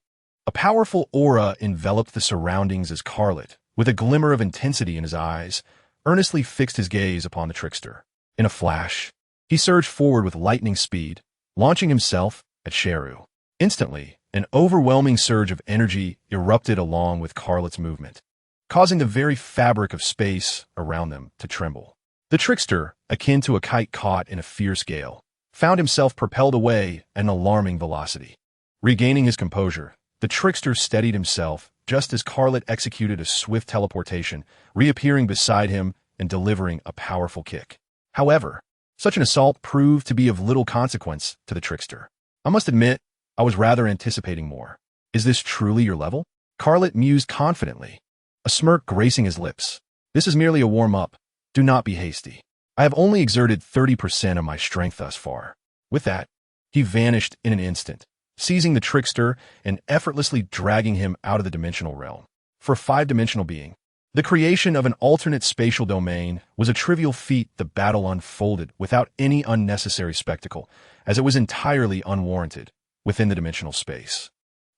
A powerful aura enveloped the surroundings as Scarlet, with a glimmer of intensity in his eyes, earnestly fixed his gaze upon the trickster. In a flash, he surged forward with lightning speed, launching himself at Sheru. Instantly, an overwhelming surge of energy erupted along with Scarlet's movement, causing the very fabric of space around them to tremble. The trickster, akin to a kite caught in a fierce gale, found himself propelled away at an alarming velocity. Regaining his composure, the trickster steadied himself just as Scarlet executed a swift teleportation, reappearing beside him and delivering a powerful kick. However, such an assault proved to be of little consequence to the trickster. I must admit, I was rather anticipating more. Is this truly your level? Scarlet mused confidently, a smirk gracing his lips. This is merely a warm-up. Do not be hasty. I have only exerted 30% of my strength thus far. With that, he vanished in an instant, seizing the trickster and effortlessly dragging him out of the dimensional realm. For a 5-dimensional being, the creation of an alternate spatial domain was a trivial feat. The battle unfolded without any unnecessary spectacle, as it was entirely unwarranted within the dimensional space.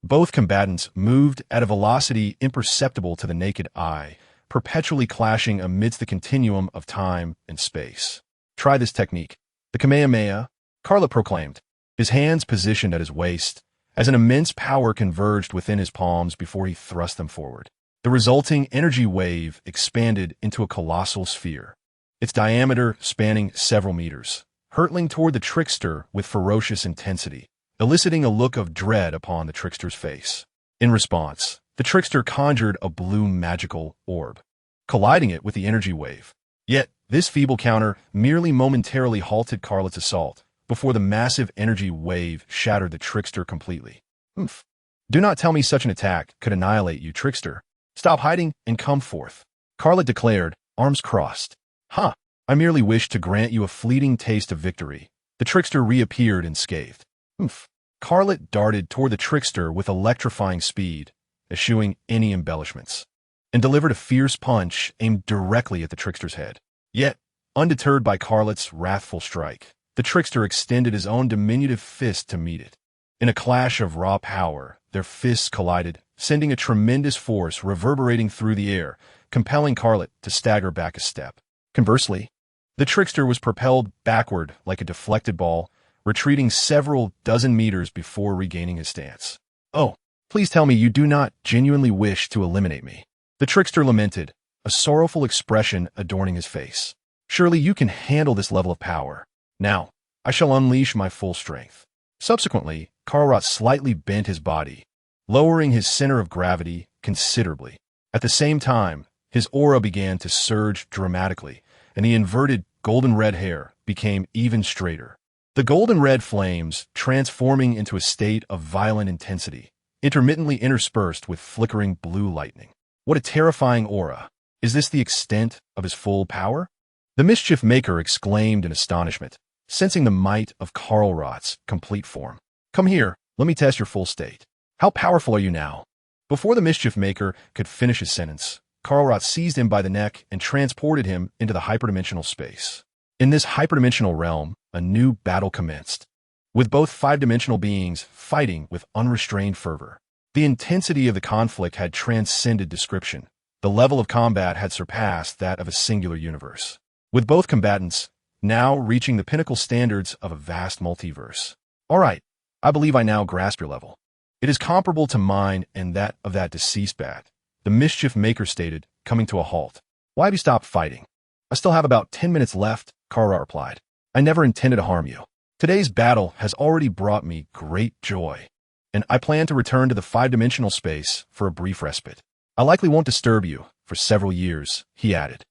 Both combatants moved at a velocity imperceptible to the naked eye, perpetually clashing amidst the continuum of time and space. Try this technique. The Kamehameha, Scarlet proclaimed, his hands positioned at his waist, as an immense power converged within his palms before he thrust them forward. The resulting energy wave expanded into a colossal sphere, its diameter spanning several meters, hurtling toward the trickster with ferocious intensity, eliciting a look of dread upon the trickster's face. In response, the trickster conjured a blue magical orb, colliding it with the energy wave. Yet, this feeble counter merely momentarily halted Scarlet's assault before the massive energy wave shattered the trickster completely. Oomph. Do not tell me such an attack could annihilate you, trickster. Stop hiding and come forth, Scarlet declared, arms crossed. Huh, I merely wished to grant you a fleeting taste of victory. The trickster reappeared unscathed. Oomph. Scarlet darted toward the trickster with electrifying speed, eschewing any embellishments, and delivered a fierce punch aimed directly at the trickster's head. Yet, undeterred by Scarlet's wrathful strike, the trickster extended his own diminutive fist to meet it. In a clash of raw power, their fists collided, sending a tremendous force reverberating through the air, compelling Scarlet to stagger back a step. Conversely, the trickster was propelled backward like a deflected ball, retreating several dozen meters before regaining his stance. Oh, please tell me you do not genuinely wish to eliminate me. The trickster lamented, a sorrowful expression adorning his face. Surely you can handle this level of power. Now, I shall unleash my full strength. Subsequently, Scarlet slightly bent his body, lowering his center of gravity considerably. At the same time, his aura began to surge dramatically, and the inverted golden red hair became even straighter. The golden red flames transforming into a state of violent intensity, intermittently interspersed with flickering blue lightning. What a terrifying aura! Is this the extent of his full power? The Mischief Maker exclaimed in astonishment, sensing the might of Scarlet's complete form. Come here, let me test your full state. How powerful are you now? Before the Mischief Maker could finish his sentence, Scarlet seized him by the neck and transported him into the hyperdimensional space. In this hyperdimensional realm, a new battle commenced, with both 5-dimensional beings fighting with unrestrained fervor. The intensity of the conflict had transcended description. The level of combat had surpassed that of a singular universe, with both combatants now reaching the pinnacle standards of a vast multiverse. All right, I believe I now grasp your level. It is comparable to mine and that of that deceased bat, the Mischief Maker stated, coming to a halt. Why have you stopped fighting? I still have about 10 minutes left, Scarlet replied. I never intended to harm you. Today's battle has already brought me great joy, and I plan to return to the 5-dimensional space for a brief respite. I likely won't disturb you for several years, he added.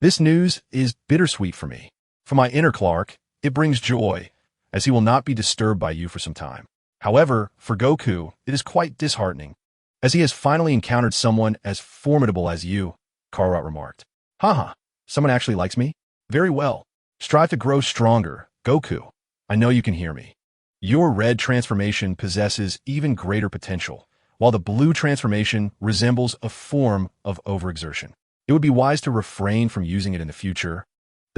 This news is bittersweet for me. For my inner Clark, it brings joy, as he will not be disturbed by you for some time. However, for Goku, it is quite disheartening, as he has finally encountered someone as formidable as you, Karot remarked. Haha, someone actually likes me? Very well. Strive to grow stronger, Goku. I know you can hear me. Your red transformation possesses even greater potential, while the blue transformation resembles a form of overexertion. It would be wise to refrain from using it in the future,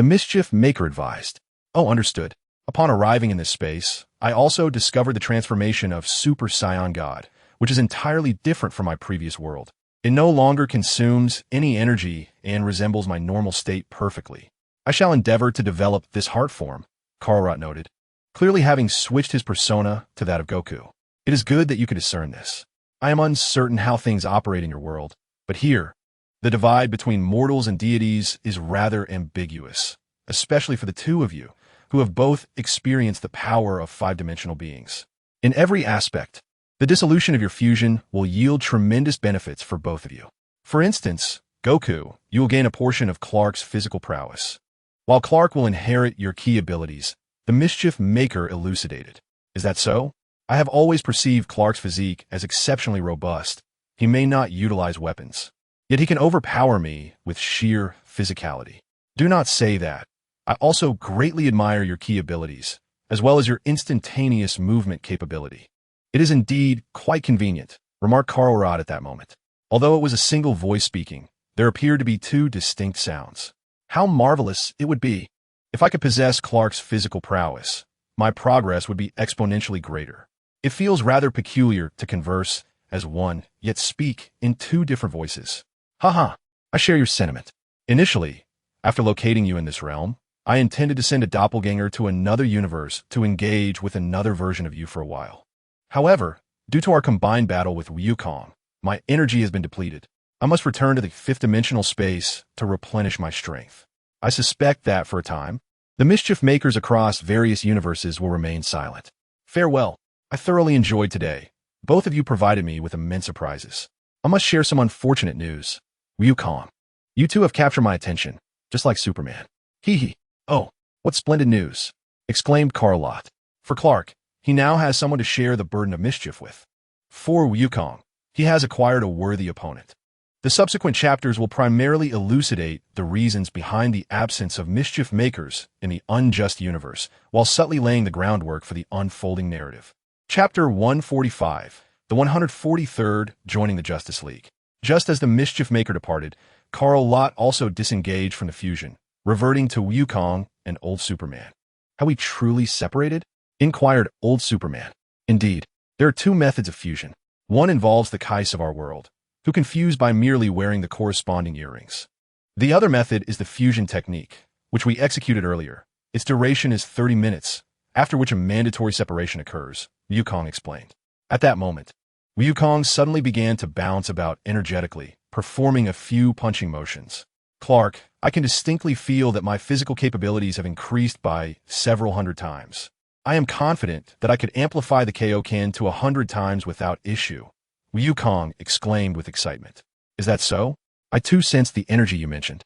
the Mischief Maker advised. Oh, understood. Upon arriving in this space, I also discovered the transformation of Super Saiyan God, which is entirely different from my previous world. It no longer consumes any energy and resembles my normal state perfectly. I shall endeavor to develop this heart form, Karot noted, clearly having switched his persona to that of Goku. It is good that you could discern this. I am uncertain how things operate in your world, but here, the divide between mortals and deities is rather ambiguous, especially for the two of you, who have both experienced the power of five-dimensional beings. In every aspect, the dissolution of your fusion will yield tremendous benefits for both of you. For instance, Goku, you will gain a portion of Clark's physical prowess, while Clark will inherit your key abilities, the Mischief Maker elucidated. Is that so? I have always perceived Clark's physique as exceptionally robust. He may not utilize weapons, yet he can overpower me with sheer physicality. Do not say that. I also greatly admire your key abilities, as well as your instantaneous movement capability. It is indeed quite convenient, remarked Karot at that moment. Although it was a single voice speaking, there appeared to be two distinct sounds. How marvelous it would be if I could possess Clark's physical prowess. My progress would be exponentially greater. It feels rather peculiar to converse as one, yet speak in two different voices. Haha, I share your sentiment. Initially, after locating you in this realm, I intended to send a doppelganger to another universe to engage with another version of you for a while. However, due to our combined battle with Wukong, my energy has been depleted. I must return to the fifth-dimensional space to replenish my strength. I suspect that, for a time, the Mischief Makers across various universes will remain silent. Farewell. I thoroughly enjoyed today. Both of you provided me with immense surprises. I must share some unfortunate news. Wukong, you two have captured my attention, just like Superman. Hee hee. Oh, what splendid news, exclaimed Karot. For Clark, he now has someone to share the burden of mischief with. For Wukong, he has acquired a worthy opponent. The subsequent chapters will primarily elucidate the reasons behind the absence of mischief makers in the unjust universe, while subtly laying the groundwork for the unfolding narrative. Chapter 145, the 143rd, Joining the Justice League. Just as the mischief maker departed, Karot also disengaged from the fusion, reverting to Wukong and Old Superman. How we truly separated? Inquired Old Superman. Indeed, there are two methods of fusion. One involves the Kais of our world, who confuse by merely wearing the corresponding earrings. The other method is the fusion technique, which we executed earlier. Its duration is 30 minutes, after which a mandatory separation occurs, Wukong explained. At that moment, Wukong suddenly began to bounce about energetically, performing a few punching motions. Clark, I can distinctly feel that my physical capabilities have increased by several hundred times. I am confident that I could amplify the Kaioken to 100 times without issue. Wukong exclaimed with excitement. Is that so? I too sense the energy you mentioned.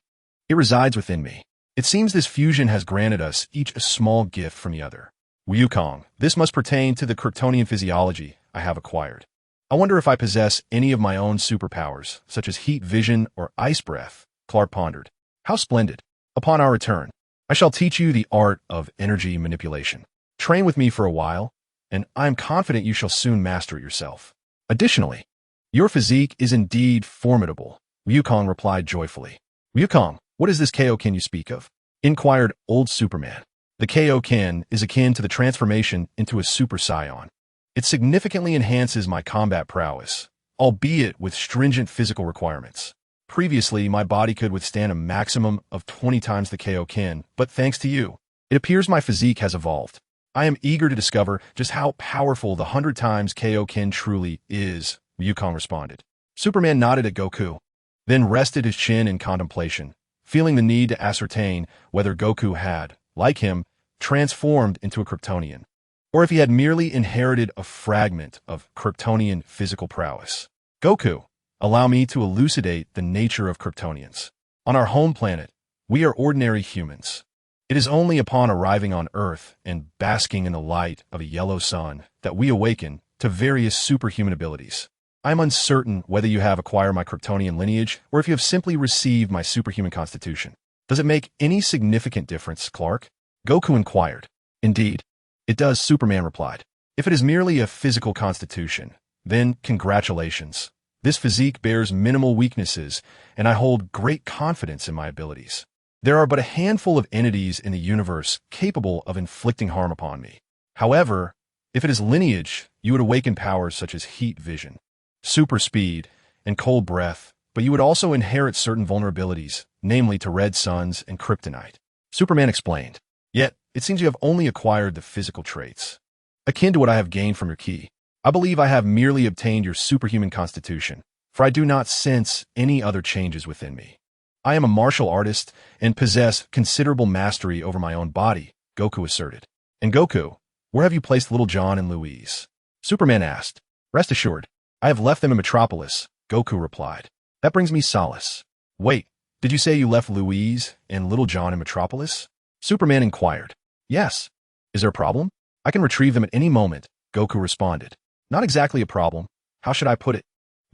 It resides within me. It seems this fusion has granted us each a small gift from the other. Wukong, this must pertain to the Kryptonian physiology I have acquired. I wonder if I possess any of my own superpowers, such as heat vision or ice breath, Clark pondered. How splendid. Upon our return, I shall teach you the art of energy manipulation. Train with me for a while, and I am confident you shall soon master it yourself. Additionally, your physique is indeed formidable, Wukong replied joyfully. Wukong, what is this Kaioken you speak of? Inquired Old Superman. The Kaioken is akin to the transformation into a Super Saiyan. It significantly enhances my combat prowess, albeit with stringent physical requirements. Previously, my body could withstand a maximum of 20 times the Kaioken, but thanks to you, it appears my physique has evolved. I am eager to discover just how powerful the 100 times Kaioken truly is, Wukong responded. Superman nodded at Goku, then rested his chin in contemplation, feeling the need to ascertain whether Goku had, like him, transformed into a Kryptonian, or if he had merely inherited a fragment of Kryptonian physical prowess. Goku, allow me to elucidate the nature of Kryptonians. On our home planet, we are ordinary humans. It It is only upon arriving on Earth and basking in the light of a yellow sun that we awaken to various superhuman abilities. I am uncertain whether you have acquired my Kryptonian lineage or if you have simply received my superhuman constitution. Does it make any significant difference, Clark? Goku inquired. Indeed, it does, Superman replied. If it is merely a physical constitution, then congratulations. This physique bears minimal weaknesses, and I hold great confidence in my abilities. There are but a handful of entities in the universe capable of inflicting harm upon me. However, if it is lineage, you would awaken powers such as heat vision, super speed, and cold breath, but you would also inherit certain vulnerabilities, namely to red suns and kryptonite. Superman explained. Yet, it seems you have only acquired the physical traits, akin to what I have gained from your ki. I believe I have merely obtained your superhuman constitution, for I do not sense any other changes within me. I am a martial artist and possess considerable mastery over my own body, Goku asserted. And Goku, where have you placed Little John and Louise? Superman asked. Rest assured, I have left them in Metropolis, Goku replied. That brings me solace. Wait, did you say you left Louise and Little John in Metropolis? Superman inquired. Yes. Is there a problem? I can retrieve them at any moment, Goku responded. Not exactly a problem. How should I put it?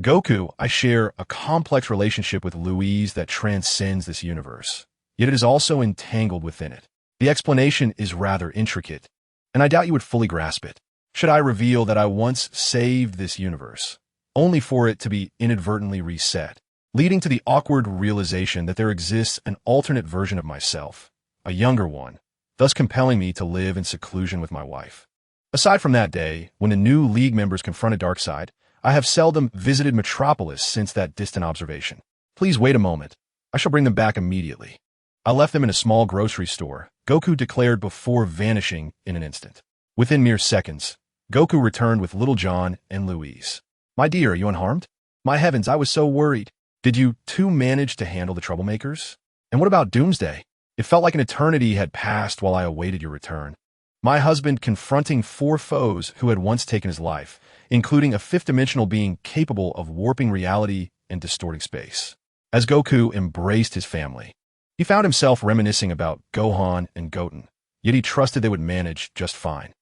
Goku, I share a complex relationship with Louise that transcends this universe, yet it is also entangled within it. The explanation is rather intricate, and I doubt you would fully grasp it. Should I reveal that I once saved this universe, only for it to be inadvertently reset, leading to the awkward realization that there exists an alternate version of myself, a younger one, thus compelling me to live in seclusion with my wife. Aside from that day, when the new League members confronted Darkseid, I have seldom visited Metropolis since that distant observation. Please wait a moment. I shall bring them back immediately. I left them in a small grocery store, Goku declared before vanishing in an instant. Within mere seconds, Goku returned with Little John and Louise. My dear, are you unharmed? My heavens, I was so worried. Did you two manage to handle the troublemakers? And what about Doomsday? It felt like an eternity had passed while I awaited your return. My husband confronting 4 foes who had once taken his life, including a 5th-dimensional being capable of warping reality and distorting space. As Goku embraced his family, he found himself reminiscing about Gohan and Goten, yet he trusted they would manage just fine.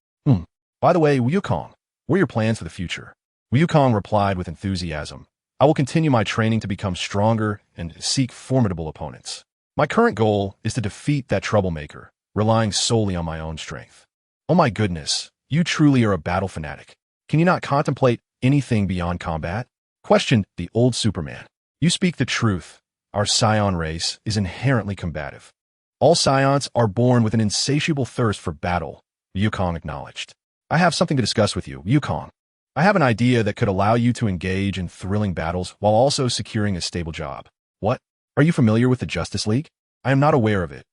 By the way, Wukong, what are your plans for the future? Wukong replied with enthusiasm. I will continue my training to become stronger and seek formidable opponents. My current goal is to defeat that troublemaker, relying solely on my own strength. Oh my goodness, you truly are a battle fanatic. Can you not contemplate anything beyond combat? Questioned the old Superman. You speak the truth. Our Scion race is inherently combative. All Scions are born with an insatiable thirst for battle, Wukong acknowledged. I have something to discuss with you, Wukong. I have an idea that could allow you to engage in thrilling battles while also securing a stable job. What? Are you familiar with the Justice League? I am not aware of it.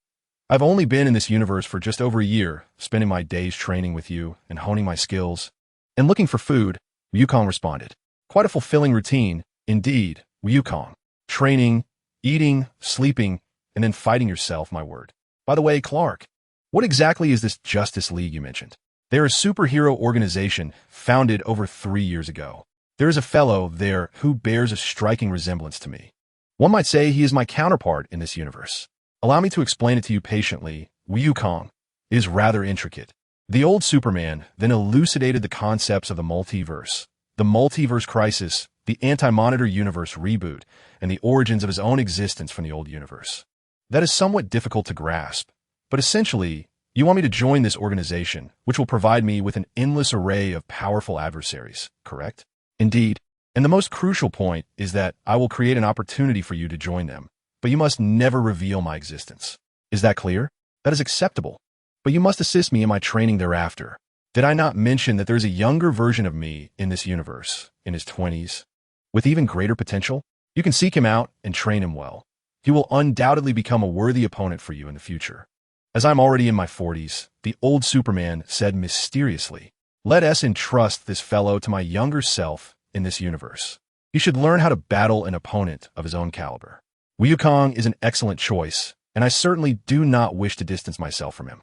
I've only been in this universe for just over a year, spending my days training with you and honing my skills. And looking for food, Wukong responded. Quite a fulfilling routine, indeed, Wukong. Training, eating, sleeping, and then fighting yourself, my word. By the way, Clark, what exactly is this Justice League you mentioned? They're a superhero organization founded over 3 years ago. There is a fellow there who bears a striking resemblance to me. One might say he is my counterpart in this universe. Allow me to explain it to you patiently. Wukong is rather intricate. The old Superman then elucidated the concepts of the multiverse crisis, the anti-monitor universe reboot, and the origins of his own existence from the old universe. That is somewhat difficult to grasp, but essentially, you want me to join this organization, which will provide me with an endless array of powerful adversaries, correct? Indeed. And the most crucial point is that I will create an opportunity for you to join them, but you must never reveal my existence. Is that clear? That is acceptable. But you must assist me in my training thereafter. Did I not mention that there is a younger version of me in this universe, in his 20s, with even greater potential? You can seek him out and train him well. He will undoubtedly become a worthy opponent for you in the future. As I'm already in my 40s, the old Superman said mysteriously, let us entrust this fellow to my younger self in this universe. He should learn how to battle an opponent of his own caliber. Wukong is an excellent choice, and I certainly do not wish to distance myself from him.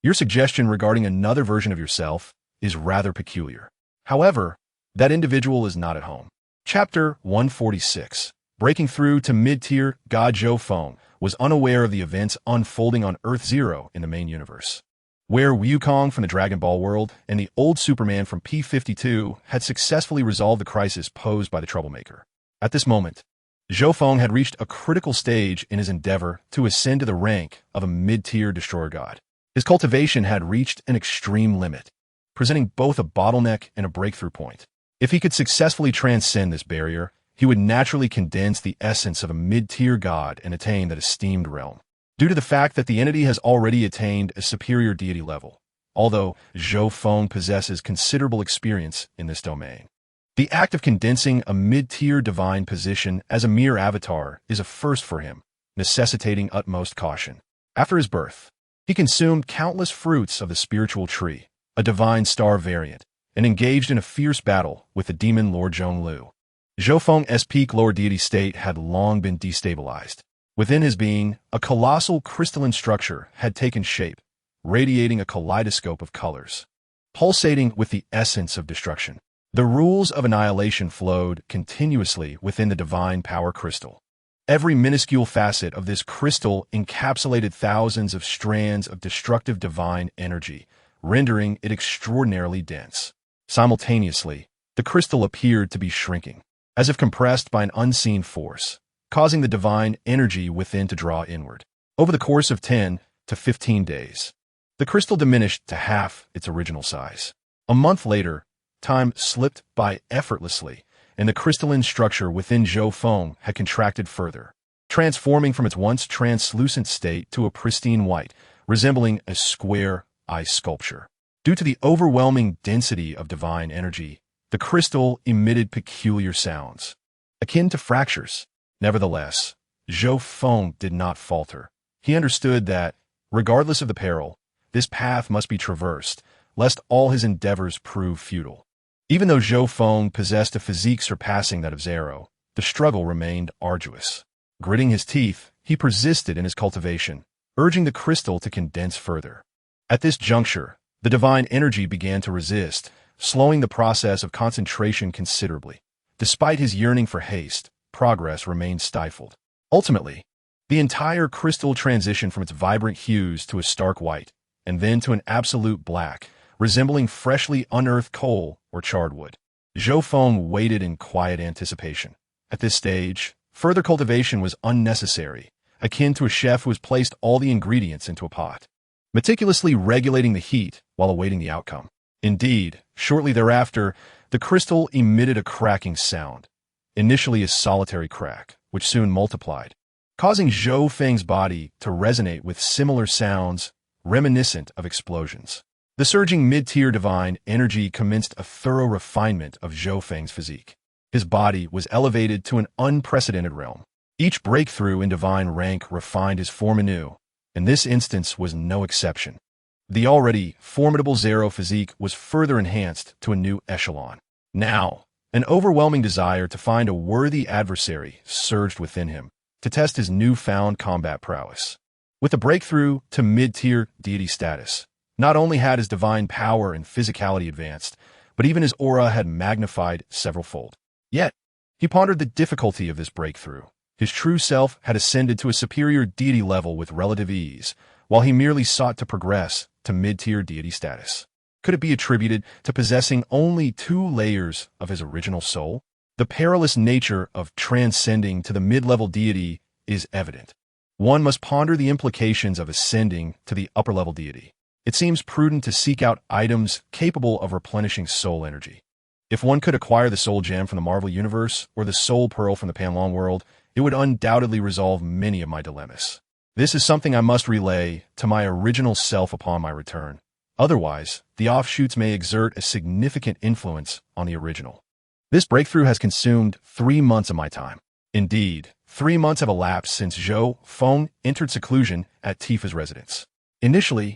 Your suggestion regarding another version of yourself is rather peculiar. However, that individual is not at home. Chapter 146. Breaking through to mid-tier, God Zhou Feng was unaware of the events unfolding on Earth-Zero in the main universe, where Wukong from the Dragon Ball world and the old Superman from P-52 had successfully resolved the crisis posed by the troublemaker. At this moment, Zhou Feng had reached a critical stage in his endeavor to ascend to the rank of a mid-tier destroyer god. His cultivation had reached an extreme limit, presenting both a bottleneck and a breakthrough point. If he could successfully transcend this barrier, he would naturally condense the essence of a mid-tier god and attain that esteemed realm. Due to the fact that the entity has already attained a superior deity level, although Zhou Feng possesses considerable experience in this domain. The act of condensing a mid-tier divine position as a mere avatar is a first for him, necessitating utmost caution. After his birth, he consumed countless fruits of the spiritual tree, a divine star variant, and engaged in a fierce battle with the demon Lord Zhonglu. Zhou Feng's peak lower deity state had long been destabilized. Within his being, a colossal crystalline structure had taken shape, radiating a kaleidoscope of colors, pulsating with the essence of destruction. The rules of annihilation flowed continuously within the divine power crystal. Every minuscule facet of this crystal encapsulated thousands of strands of destructive divine energy, rendering it extraordinarily dense. Simultaneously, the crystal appeared to be shrinking, as if compressed by an unseen force, causing the divine energy within to draw inward. Over the course of 10 to 15 days, the crystal diminished to half its original size. A month later, time slipped by effortlessly, and the crystalline structure within Zhou Feng had contracted further, transforming from its once translucent state to a pristine white, resembling a square ice sculpture. Due to the overwhelming density of divine energy, the crystal emitted peculiar sounds, akin to fractures. Nevertheless, Zhou Feng did not falter. He understood that, regardless of the peril, this path must be traversed, lest all his endeavors prove futile. Even though Zhou Feng possessed a physique surpassing that of Zero, the struggle remained arduous. Gritting his teeth, he persisted in his cultivation, urging the crystal to condense further. At this juncture, the divine energy began to resist, slowing the process of concentration considerably. Despite his yearning for haste, progress remained stifled. Ultimately, the entire crystal transitioned from its vibrant hues to a stark white, and then to an absolute black, resembling freshly unearthed coal or charred wood. Zhou Feng waited in quiet anticipation. At this stage, further cultivation was unnecessary, akin to a chef who has placed all the ingredients into a pot, meticulously regulating the heat while awaiting the outcome. Indeed, shortly thereafter, the crystal emitted a cracking sound, initially a solitary crack, which soon multiplied, causing Zhou Feng's body to resonate with similar sounds reminiscent of explosions. The surging mid-tier divine energy commenced a thorough refinement of Zhou Feng's physique. His body was elevated to an unprecedented realm. Each breakthrough in divine rank refined his form anew, and this instance was no exception. The already formidable Zero physique was further enhanced to a new echelon. Now, an overwhelming desire to find a worthy adversary surged within him to test his newfound combat prowess. With the breakthrough to mid-tier deity status, not only had his divine power and physicality advanced, but even his aura had magnified several-fold. Yet, he pondered the difficulty of this breakthrough. His true self had ascended to a superior deity level with relative ease, while he merely sought to progress to mid-tier deity status. Could it be attributed to possessing only 2 layers of his original soul? The perilous nature of transcending to the mid-level deity is evident. One must ponder the implications of ascending to the upper-level deity. It seems prudent to seek out items capable of replenishing soul energy. If one could acquire the soul gem from the Marvel Universe or the soul pearl from the Panlong world, it would undoubtedly resolve many of my dilemmas. This is something I must relay to my original self upon my return. Otherwise, the offshoots may exert a significant influence on the original. This breakthrough has consumed 3 months of my time. Indeed, 3 months have elapsed since Zhou Feng entered seclusion at Tifa's residence. Initially,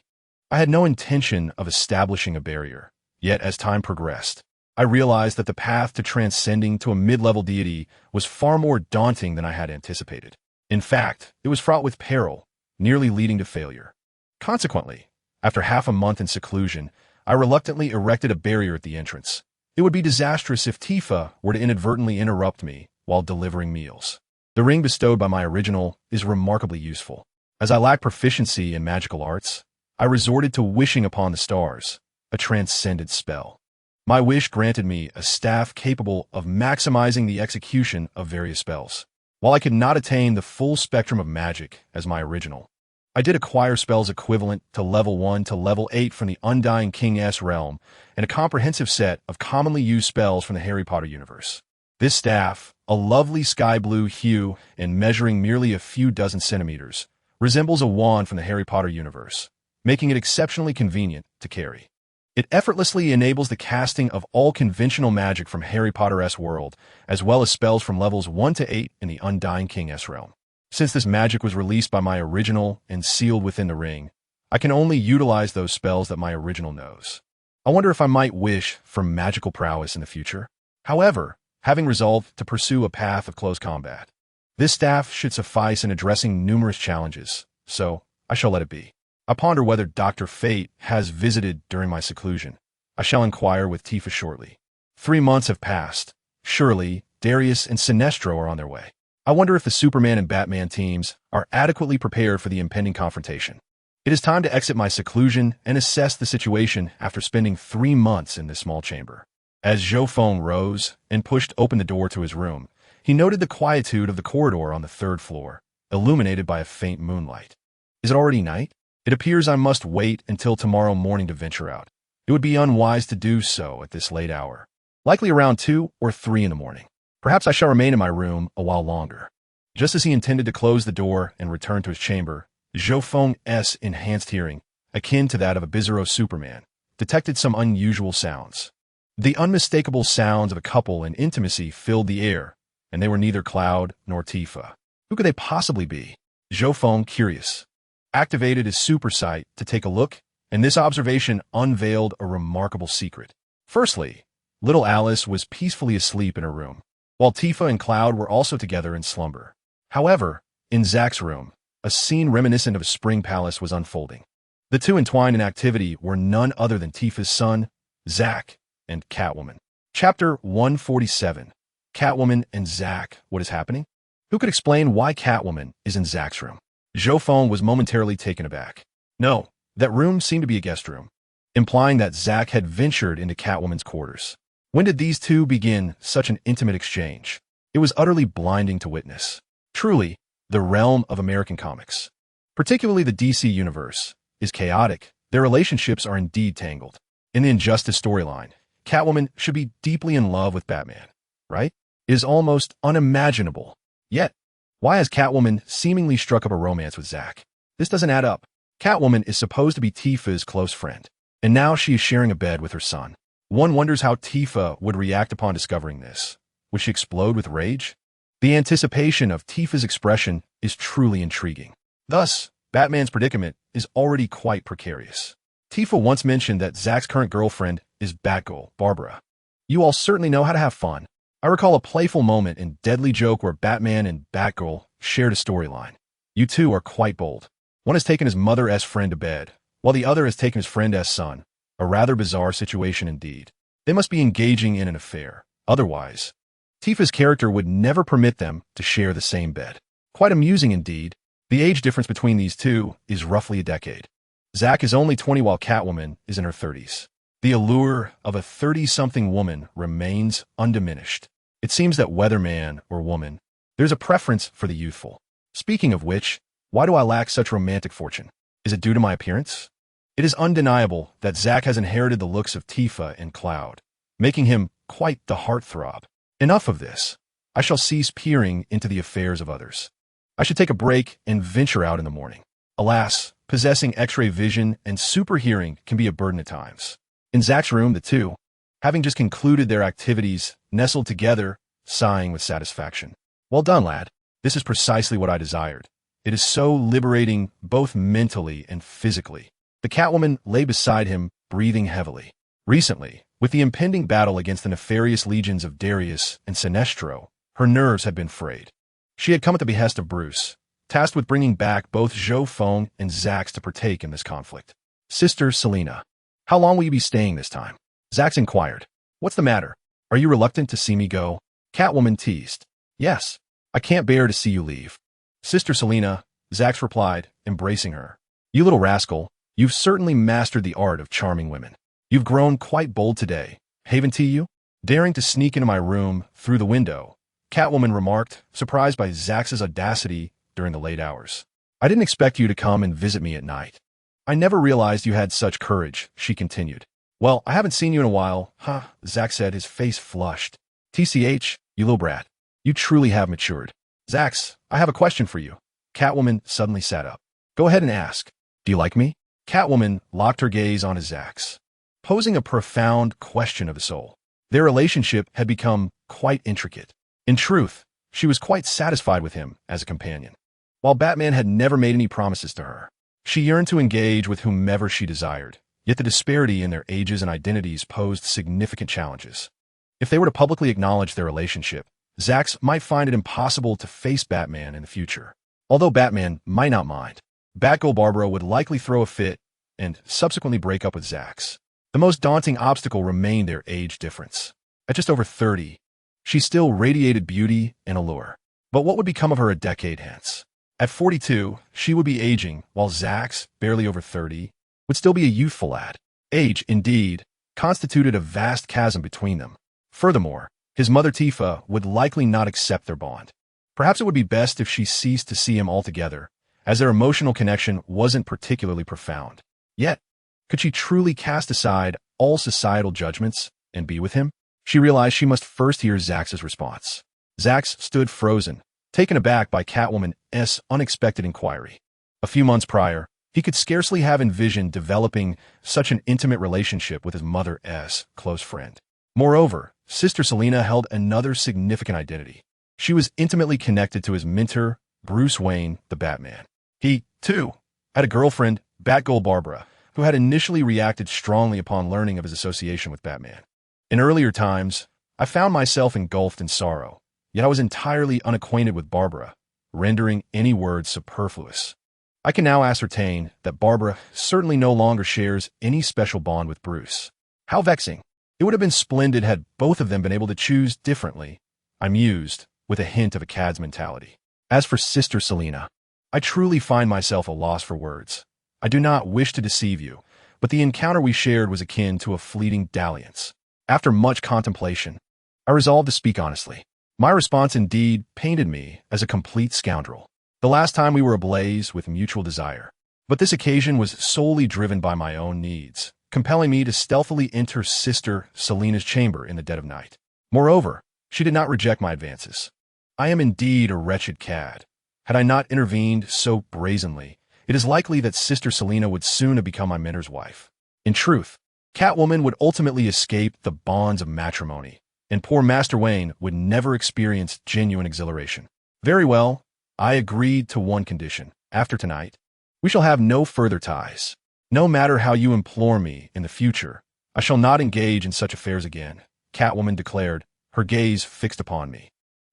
I had no intention of establishing a barrier. Yet as time progressed, I realized that the path to transcending to a mid-level deity was far more daunting than I had anticipated. In fact, it was fraught with peril, nearly leading to failure. Consequently, after half a month in seclusion, I reluctantly erected a barrier at the entrance. It would be disastrous if Tifa were to inadvertently interrupt me while delivering meals. The ring bestowed by my original is remarkably useful. As I lack proficiency in magical arts, I resorted to wishing upon the stars, a transcendent spell. My wish granted me a staff capable of maximizing the execution of various spells. While I could not attain the full spectrum of magic as my original, I did acquire spells equivalent to level 1 to level 8 from the Undying King's realm and a comprehensive set of commonly used spells from the Harry Potter universe. This staff, a lovely sky blue hue and measuring merely a few dozen centimeters, resembles a wand from the Harry Potter universe, making it exceptionally convenient to carry. It effortlessly enables the casting of all conventional magic from Harry Potter's world, as well as spells from levels 1 to 8 in the Undying King's realm. Since this magic was released by my original and sealed within the ring, I can only utilize those spells that my original knows. I wonder if I might wish for magical prowess in the future. However, having resolved to pursue a path of close combat, this staff should suffice in addressing numerous challenges, so I shall let it be. I ponder whether Dr. Fate has visited during my seclusion. I shall inquire with Tifa shortly. 3 months have passed. Surely, Darius and Sinestro are on their way. I wonder if the Superman and Batman teams are adequately prepared for the impending confrontation. It is time to exit my seclusion and assess the situation after spending 3 months in this small chamber. As Zhou Feng rose and pushed open the door to his room, he noted the quietude of the corridor on the 3rd floor, illuminated by a faint moonlight. Is it already night? It appears I must wait until tomorrow morning to venture out. It would be unwise to do so at this late hour, likely around 2 or 3 in the morning. Perhaps I shall remain in my room a while longer. Just as he intended to close the door and return to his chamber, Zhou Feng's enhanced hearing, akin to that of a Bizarro Superman, detected some unusual sounds. The unmistakable sounds of a couple in intimacy filled the air, and they were neither Cloud nor Tifa. Who could they possibly be? Zhou Feng, curious, activated his super sight to take a look, and this observation unveiled a remarkable secret. Firstly, little Alice was peacefully asleep in her room, while Tifa and Cloud were also together in slumber. However, in Zack's room, a scene reminiscent of a spring palace was unfolding. The two entwined in activity were none other than Tifa's son, Zack, and Catwoman. Chapter 147. Catwoman and Zack. What is happening? Who could explain why Catwoman is in Zack's room? Zhou Feng was momentarily taken aback. No, that room seemed to be a guest room, implying that Zack had ventured into Catwoman's quarters. When did these two begin such an intimate exchange? It was utterly blinding to witness. Truly, the realm of American comics, particularly the DC universe, is chaotic. Their relationships are indeed tangled. In the Injustice storyline, Catwoman should be deeply in love with Batman, right? It is almost unimaginable. Yet, why has Catwoman seemingly struck up a romance with Zack? This doesn't add up. Catwoman is supposed to be Tifa's close friend, and now she is sharing a bed with her son. One wonders how Tifa would react upon discovering this. Would she explode with rage? The anticipation of Tifa's expression is truly intriguing. Thus, Batman's predicament is already quite precarious. Tifa once mentioned that Zack's current girlfriend is Batgirl, Barbara. You all certainly know how to have fun. I recall a playful moment in Deadly Joke where Batman and Batgirl shared a storyline. You two are quite bold. One has taken his mother-esque friend to bed, while the other has taken his friend-esque son. A rather bizarre situation indeed. They must be engaging in an affair. Otherwise, Tifa's character would never permit them to share the same bed. Quite amusing indeed. The age difference between these two is roughly a decade. Zack is only 20 while Catwoman is in her 30s. The allure of a 30-something woman remains undiminished. It seems that whether man or woman, there's a preference for the youthful. Speaking of which, why do I lack such romantic fortune? Is it due to my appearance? It is undeniable that Zack has inherited the looks of Tifa and Cloud, making him quite the heartthrob. Enough of this. I shall cease peering into the affairs of others. I should take a break and venture out in the morning. Alas, possessing X-ray vision and super hearing can be a burden at times. In Zack's room, the two, having just concluded their activities, nestled together, sighing with satisfaction. Well done, lad. This is precisely what I desired. It is so liberating both mentally and physically. The Catwoman lay beside him, breathing heavily. Recently, with the impending battle against the nefarious legions of Darius and Sinestro, her nerves had been frayed. She had come at the behest of Bruce, tasked with bringing back both Zhou Feng and Zax to partake in this conflict. Sister Selena, how long will you be staying this time? Zax inquired. What's the matter? Are you reluctant to see me go? Catwoman teased. Yes. I can't bear to see you leave. Sister Selena, Zax replied, embracing her. You little rascal, you've certainly mastered the art of charming women. You've grown quite bold today, haven't you? Daring to sneak into my room through the window, Catwoman remarked, surprised by Zax's audacity during the late hours. I didn't expect you to come and visit me at night. I never realized you had such courage, she continued. Well, I haven't seen you in a while, huh? Zax said, his face flushed. TCH, you little brat. You truly have matured. Zax, I have a question for you. Catwoman suddenly sat up. Go ahead and ask. Do you like me? Catwoman locked her gaze on Zax, posing a profound question of the soul. Their relationship had become quite intricate. In truth, she was quite satisfied with him as a companion. While Batman had never made any promises to her, she yearned to engage with whomever she desired, yet the disparity in their ages and identities posed significant challenges. If they were to publicly acknowledge their relationship, Zax might find it impossible to face Batman in the future. Although Batman might not mind, Batgirl Barbara would likely throw a fit and subsequently break up with Zax. The most daunting obstacle remained their age difference. At just over 30, she still radiated beauty and allure. But what would become of her a decade hence? At 42, she would be aging, while Zax, barely over 30, would still be a youthful lad. Age, indeed, constituted a vast chasm between them. Furthermore, his mother Tifa would likely not accept their bond. Perhaps it would be best if she ceased to see him altogether, as their emotional connection wasn't particularly profound. Yet, could she truly cast aside all societal judgments and be with him? She realized she must first hear Zax's response. Zax stood frozen, taken aback by Catwoman's unexpected inquiry. A few months prior, he could scarcely have envisioned developing such an intimate relationship with his mother's close friend. Moreover, Sister Selena held another significant identity. She was intimately connected to his mentor, Bruce Wayne, the Batman. He, too, had a girlfriend, Batgirl Barbara, who had initially reacted strongly upon learning of his association with Batman. In earlier times, I found myself engulfed in sorrow, yet I was entirely unacquainted with Barbara, rendering any words superfluous. I can now ascertain that Barbara certainly no longer shares any special bond with Bruce. How vexing. It would have been splendid had both of them been able to choose differently, I mused, with a hint of a cad's mentality. As for Sister Selena, I truly find myself a loss for words. I do not wish to deceive you, but the encounter we shared was akin to a fleeting dalliance. After much contemplation, I resolved to speak honestly. My response indeed painted me as a complete scoundrel. The last time we were ablaze with mutual desire, but this occasion was solely driven by my own needs, compelling me to stealthily enter Sister Selena's chamber in the dead of night. Moreover, she did not reject my advances. I am indeed a wretched cad. Had I not intervened so brazenly, it is likely that Sister Selena would soon have become my mentor's wife. In truth, Catwoman would ultimately escape the bonds of matrimony, and poor Master Wayne would never experience genuine exhilaration. Very well, I agreed to one condition. After tonight, we shall have no further ties. No matter how you implore me in the future, I shall not engage in such affairs again, Catwoman declared, her gaze fixed upon me.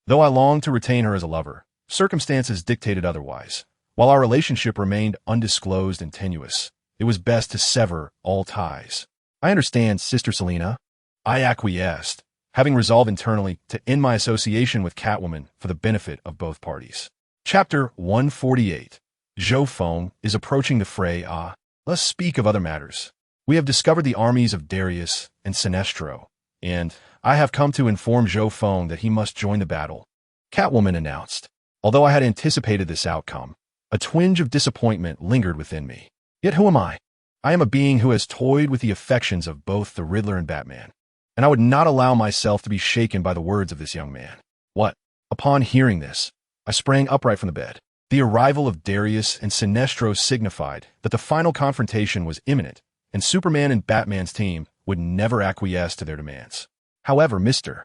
Though I longed to retain her as a lover, circumstances dictated otherwise. While our relationship remained undisclosed and tenuous, it was best to sever all ties. I understand, Sister Selena. I acquiesced, having resolved internally to end my association with Catwoman for the benefit of both parties. Chapter 148. Zhou Feng is approaching the fray. Let's speak of other matters. We have discovered the armies of Darius and Sinestro, and I have come to inform Zhou Feng that he must join the battle, Catwoman announced. Although I had anticipated this outcome, a twinge of disappointment lingered within me. Yet who am I? I am a being who has toyed with the affections of both the Riddler and Batman, and I would not allow myself to be shaken by the words of this young man. What? Upon hearing this, I sprang upright from the bed. The arrival of Darius and Sinestro signified that the final confrontation was imminent, and Superman and Batman's team would never acquiesce to their demands. However, Mr.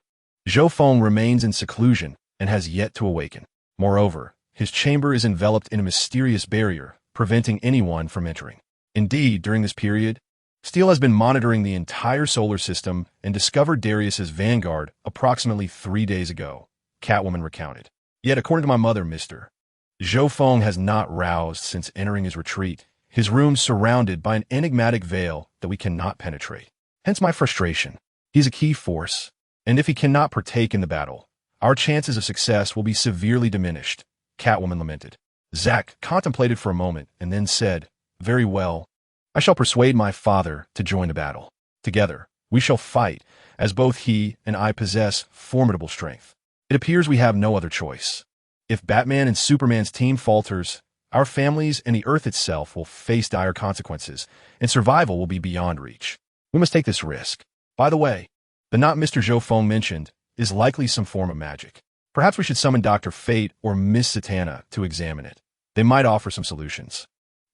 Zhou Feng remains in seclusion and has yet to awaken. Moreover, his chamber is enveloped in a mysterious barrier, preventing anyone from entering. Indeed, during this period, Steele has been monitoring the entire solar system and discovered Darius's vanguard approximately 3 days ago, Catwoman recounted. Yet, according to my mother, Mr. Zhou Feng has not roused since entering his retreat, his room surrounded by an enigmatic veil that we cannot penetrate. Hence my frustration. He is a key force, and if he cannot partake in the battle, Our chances of success will be severely diminished, Catwoman lamented. Zack contemplated for a moment and then said, "Very well. I shall persuade my father to join the battle. Together, we shall fight, as both he and I possess formidable strength. It appears we have no other choice. If Batman and Superman's team falters, our families and the Earth itself will face dire consequences, and survival will be beyond reach. We must take this risk. By the way, the knot Mr. Zhou Feng mentioned is likely some form of magic. Perhaps we should summon Dr. Fate or Miss Satana to examine it. They might offer some solutions."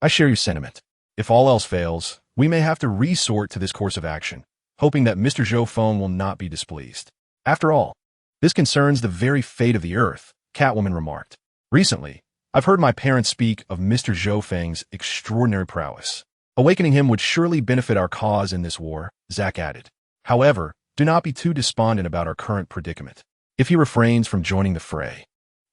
"I share your sentiment. If all else fails, we may have to resort to this course of action, hoping that Mr. Zhou Feng will not be displeased. After all, this concerns the very fate of the Earth," Catwoman remarked. "Recently, I've heard my parents speak of Mr. Zhou Feng's extraordinary prowess. Awakening him would surely benefit our cause in this war," Zack added. "However, do not be too despondent about our current predicament. If he refrains from joining the fray,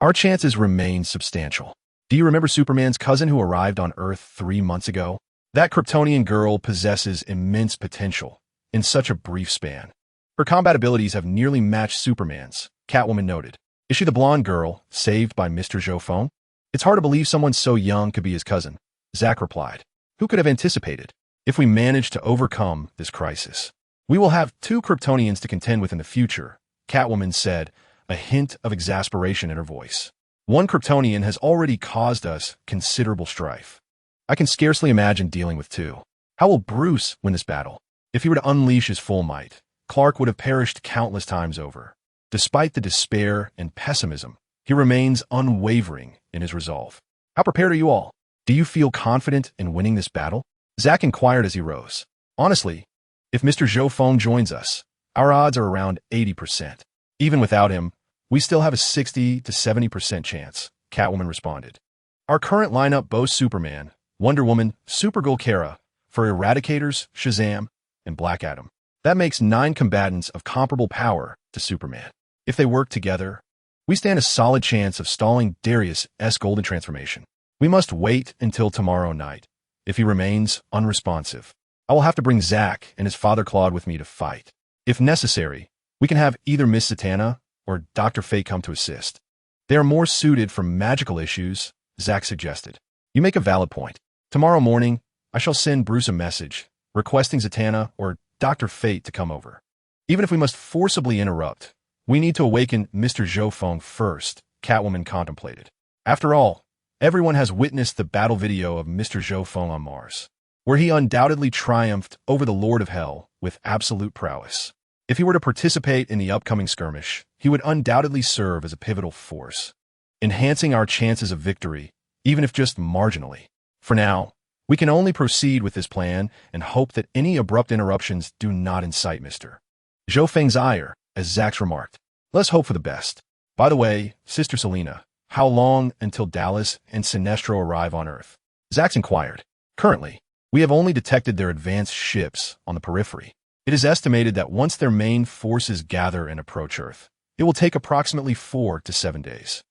our chances remain substantial. Do you remember Superman's cousin who arrived on Earth 3 months ago? That Kryptonian girl possesses immense potential in such a brief span. Her combat abilities have nearly matched Superman's," Catwoman noted. "Is she the blonde girl saved by Mr. Zhou Feng?" "It's hard to believe someone so young could be his cousin," Zack replied. "Who could have anticipated? If we manage to overcome this crisis, we will have 2 Kryptonians to contend with in the future," Catwoman said, a hint of exasperation in her voice. "One Kryptonian has already caused us considerable strife. I can scarcely imagine dealing with 2. How will Bruce win this battle? If he were to unleash his full might, Clark would have perished countless times over. Despite the despair and pessimism, he remains unwavering in his resolve. How prepared are you all? Do you feel confident in winning this battle?" Zack inquired as he rose. "Honestly, if Mr. Zhou Feng joins us, our odds are around 80%. Even without him, we still have a 60 to 70% chance," Catwoman responded. "Our current lineup boasts Superman, Wonder Woman, Supergirl Kara, for Eradicators, Shazam, and Black Adam. That makes 9 combatants of comparable power to Superman. If they work together, we stand a solid chance of stalling Darius' golden transformation. We must wait until tomorrow night. If he remains unresponsive, I will have to bring Zack and his father Claude with me to fight. If necessary, we can have either Miss Satana or Dr. Fate come to assist. They are more suited for magical issues," Zack suggested. "You make a valid point. Tomorrow morning, I shall send Bruce a message, requesting Zatanna or Dr. Fate to come over. Even if we must forcibly interrupt, we need to awaken Mr. Zhou Feng first," Catwoman contemplated. "After all, everyone has witnessed the battle video of Mr. Zhou Feng on Mars, where he undoubtedly triumphed over the Lord of Hell with absolute prowess. If he were to participate in the upcoming skirmish, he would undoubtedly serve as a pivotal force, enhancing our chances of victory, even if just marginally. For now, we can only proceed with this plan and hope that any abrupt interruptions do not incite Mr. Zhou Feng's ire, as Zax remarked. Let's hope for the best. By the way, Sister Selena, how long until Dallas and Sinestro arrive on Earth?" Zax inquired. "Currently, we have only detected their advanced ships on the periphery. It is estimated that once their main forces gather and approach Earth, it will take approximately 4 to 7 days."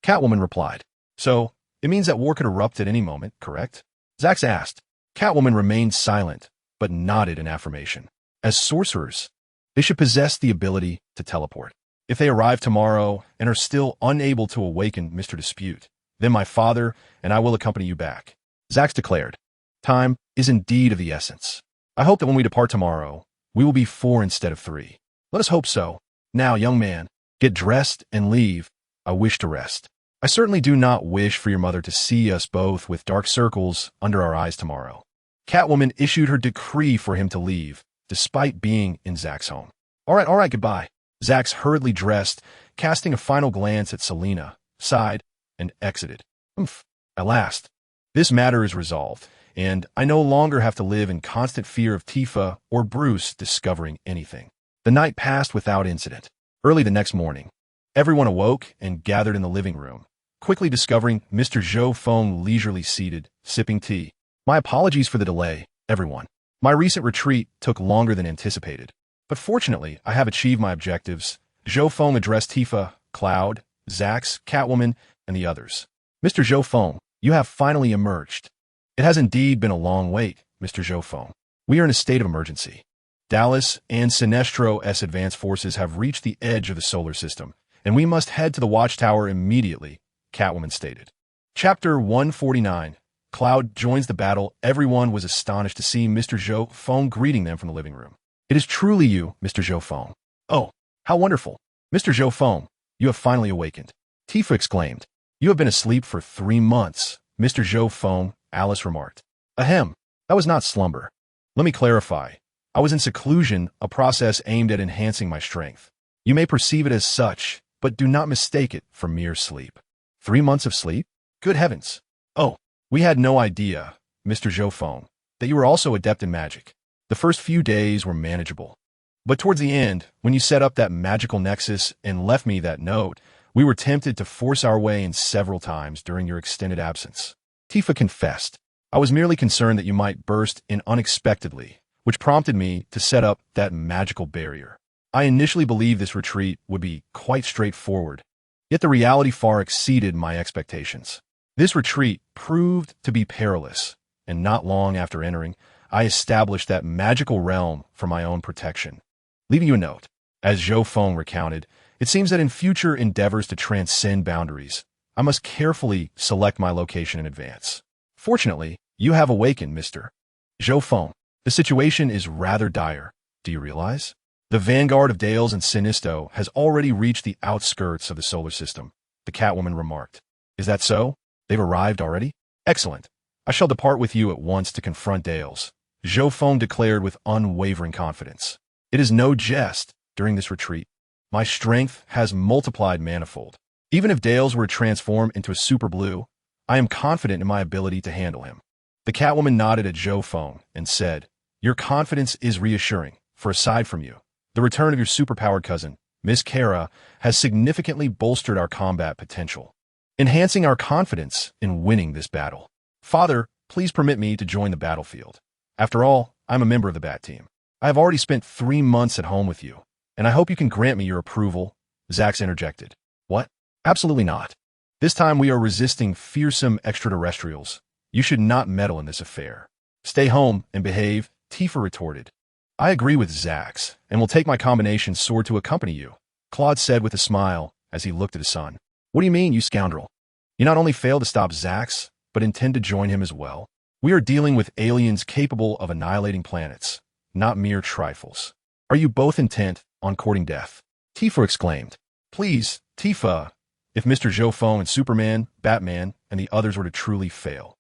Catwoman replied. "So, it means that war could erupt at any moment, correct?" Zax asked. Catwoman remained silent, but nodded in affirmation. "As sorcerers, they should possess the ability to teleport. If they arrive tomorrow and are still unable to awaken Mr. Dispute, then my father and I will accompany you back," Zax declared. "Time is indeed of the essence. I hope that when we depart tomorrow, we will be 4 instead of 3. Let us hope so. Now, young man, get dressed and leave. I wish to rest. I certainly do not wish for your mother to see us both with dark circles under our eyes tomorrow." Catwoman issued her decree for him to leave, despite being in Zack's home. All right, goodbye." Zax hurriedly dressed, casting a final glance at Selena, sighed, and exited. At last, this matter is resolved, and I no longer have to live in constant fear of Tifa or Bruce discovering anything. The night passed without incident. Early the next morning, everyone awoke and gathered in the living room, quickly discovering Mr. Zhou Feng leisurely seated, sipping tea. "My apologies for the delay, everyone. My recent retreat took longer than anticipated. But fortunately, I have achieved my objectives." Zhou Feng addressed Tifa, Cloud, Zax, Catwoman, and the others. "Mr. Zhou Feng, you have finally emerged. It has indeed been a long wait, Mr. Zhou Feng. We are in a state of emergency. Dallas and Sinestro's advanced forces have reached the edge of the solar system, and we must head to the watchtower immediately, Catwoman stated. Chapter 149. Cloud joins the battle. Everyone was astonished to see Mr. Zhou Feng greeting them from the living room. It is truly you, Mr. Zhou Feng. Oh, how wonderful. Mr. Zhou Feng, you have finally awakened. Tifa exclaimed. You have been asleep for 3 months, Mr. Zhou Feng, Alice remarked. Ahem, that was not slumber. Let me clarify. I was in seclusion, a process aimed at enhancing my strength. You may perceive it as such, but do not mistake it for mere sleep. 3 months of sleep? Good heavens. Oh, we had no idea, Mr. Zhou Feng, that you were also adept in magic. The first few days were manageable. But towards the end, when you set up that magical nexus and left me that note, we were tempted to force our way in several times during your extended absence. Tifa confessed. I was merely concerned that you might burst in unexpectedly, which prompted me to set up that magical barrier. I initially believed this retreat would be quite straightforward, yet the reality far exceeded my expectations. This retreat proved to be perilous, and not long after entering, I established that magical realm for my own protection. Leaving you a note. As Zhou Feng recounted, it seems that in future endeavors to transcend boundaries, I must carefully select my location in advance. Fortunately, you have awakened, Mr. Zhou Feng. The situation is rather dire, do you realize? The vanguard of Dales and Sinisto has already reached the outskirts of the solar system, the Catwoman remarked. Is that so? They've arrived already? Excellent. I shall depart with you at once to confront Dales, Zhou Feng declared with unwavering confidence. It is no jest during this retreat. My strength has multiplied manifold. Even if Dales were to transform into a super blue, I am confident in my ability to handle him. The Catwoman nodded at Zhou Feng and said, Your confidence is reassuring, for aside from you, the return of your superpowered cousin, Miss Kara, has significantly bolstered our combat potential, enhancing our confidence in winning this battle. Father, please permit me to join the battlefield. After all, I'm a member of the Bat Team. I have already spent 3 months at home with you, and I hope you can grant me your approval, Zax interjected. What? Absolutely not. This time we are resisting fearsome extraterrestrials. You should not meddle in this affair. Stay home and behave, Tifa retorted. I agree with Zax, and will take my combination sword to accompany you, Claude said with a smile as he looked at his son. What do you mean, you scoundrel? You not only failed to stop Zax, but intend to join him as well? We are dealing with aliens capable of annihilating planets, not mere trifles. Are you both intent on courting death? Tifa exclaimed. Please, Tifa, if Mr. Zhou Feng and Superman, Batman, and the others were to truly fail,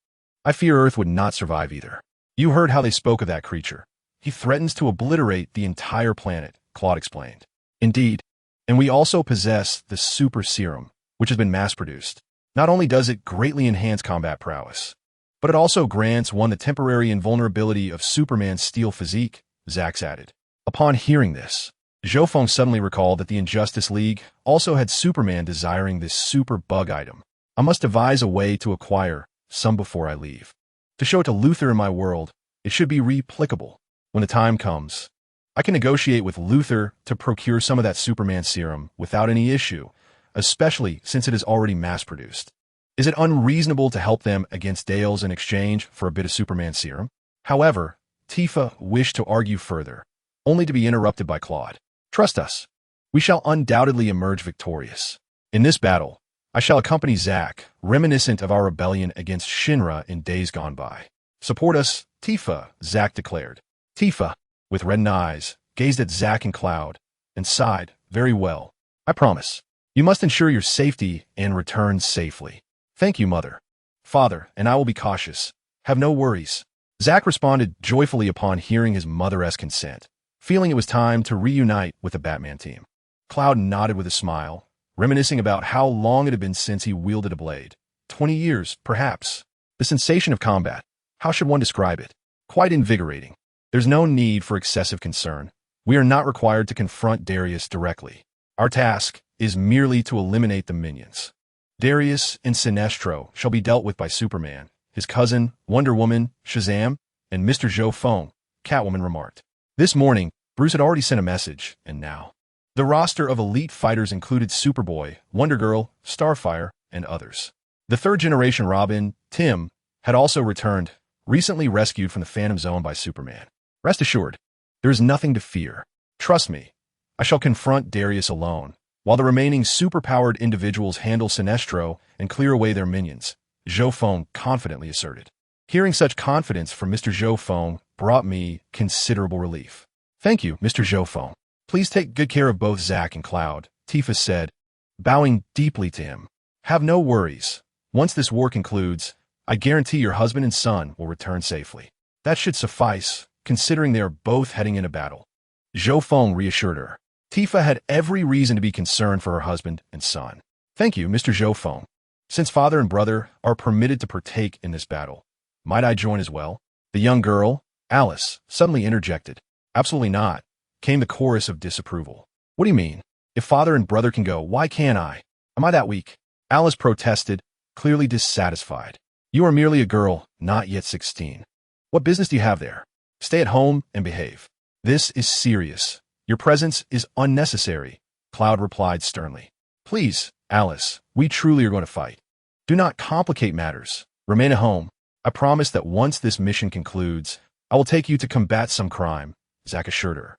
I fear Earth would not survive either. You heard how they spoke of that creature. He threatens to obliterate the entire planet, Claude explained. Indeed, and we also possess the super serum, which has been mass-produced. Not only does it greatly enhance combat prowess, but it also grants one the temporary invulnerability of Superman's steel physique, Zax added. Upon hearing this, Zhou Feng suddenly recalled that the Injustice League also had Superman desiring this super bug item. I must devise a way to acquire some before I leave. To show it to Luthor in my world, it should be replicable. When the time comes, I can negotiate with Luthor to procure some of that Superman serum without any issue, especially since it is already mass-produced. Is it unreasonable to help them against Dales in exchange for a bit of Superman serum? However, Tifa wished to argue further, only to be interrupted by Claude. Trust us. We shall undoubtedly emerge victorious. In this battle, I shall accompany Zack, reminiscent of our rebellion against Shinra in days gone by. Support us, Tifa, Zack declared. Tifa, with reddened eyes, gazed at Zack and Cloud, and sighed, Very well. I promise. You must ensure your safety and return safely. Thank you, Mother. Father, and I will be cautious. Have no worries. Zack responded joyfully upon hearing his mother's consent, feeling it was time to reunite with the Batman team. Cloud nodded with a smile, reminiscing about how long it had been since he wielded a blade. 20 years, perhaps. The sensation of combat. How should one describe it? Quite invigorating. There's no need for excessive concern. We are not required to confront Darius directly. Our task is merely to eliminate the minions. Darius and Sinestro shall be dealt with by Superman, his cousin, Wonder Woman, Shazam, and Mr. Zhou Feng, Catwoman remarked. This morning, Bruce had already sent a message, and now the roster of elite fighters included Superboy, Wonder Girl, Starfire, and others. The third-generation Robin, Tim, had also returned, recently rescued from the Phantom Zone by Superman. Rest assured, there is nothing to fear. Trust me, I shall confront Darius alone, while the remaining superpowered individuals handle Sinestro and clear away their minions, Zhou Feng confidently asserted. Hearing such confidence from Mr. Zhou Feng brought me considerable relief. Thank you, Mr. Zhou Feng. Please take good care of both Zack and Cloud, Tifa said, bowing deeply to him. Have no worries. Once this war concludes, I guarantee your husband and son will return safely. That should suffice, considering they are both heading into battle. Zhou Feng reassured her. Tifa had every reason to be concerned for her husband and son. Thank you, Mr. Zhou Feng. Since father and brother are permitted to partake in this battle, might I join as well? The young girl, Alice, suddenly interjected. Absolutely not, came the chorus of disapproval. What do you mean? If father and brother can go, why can't I? Am I that weak? Alice protested, clearly dissatisfied. You are merely a girl, not yet 16. What business do you have there? Stay at home and behave. This is serious. Your presence is unnecessary, Cloud replied sternly. Please, Alice, we truly are going to fight. Do not complicate matters. Remain at home. I promise that once this mission concludes, I will take you to combat some crime, Zack assured her.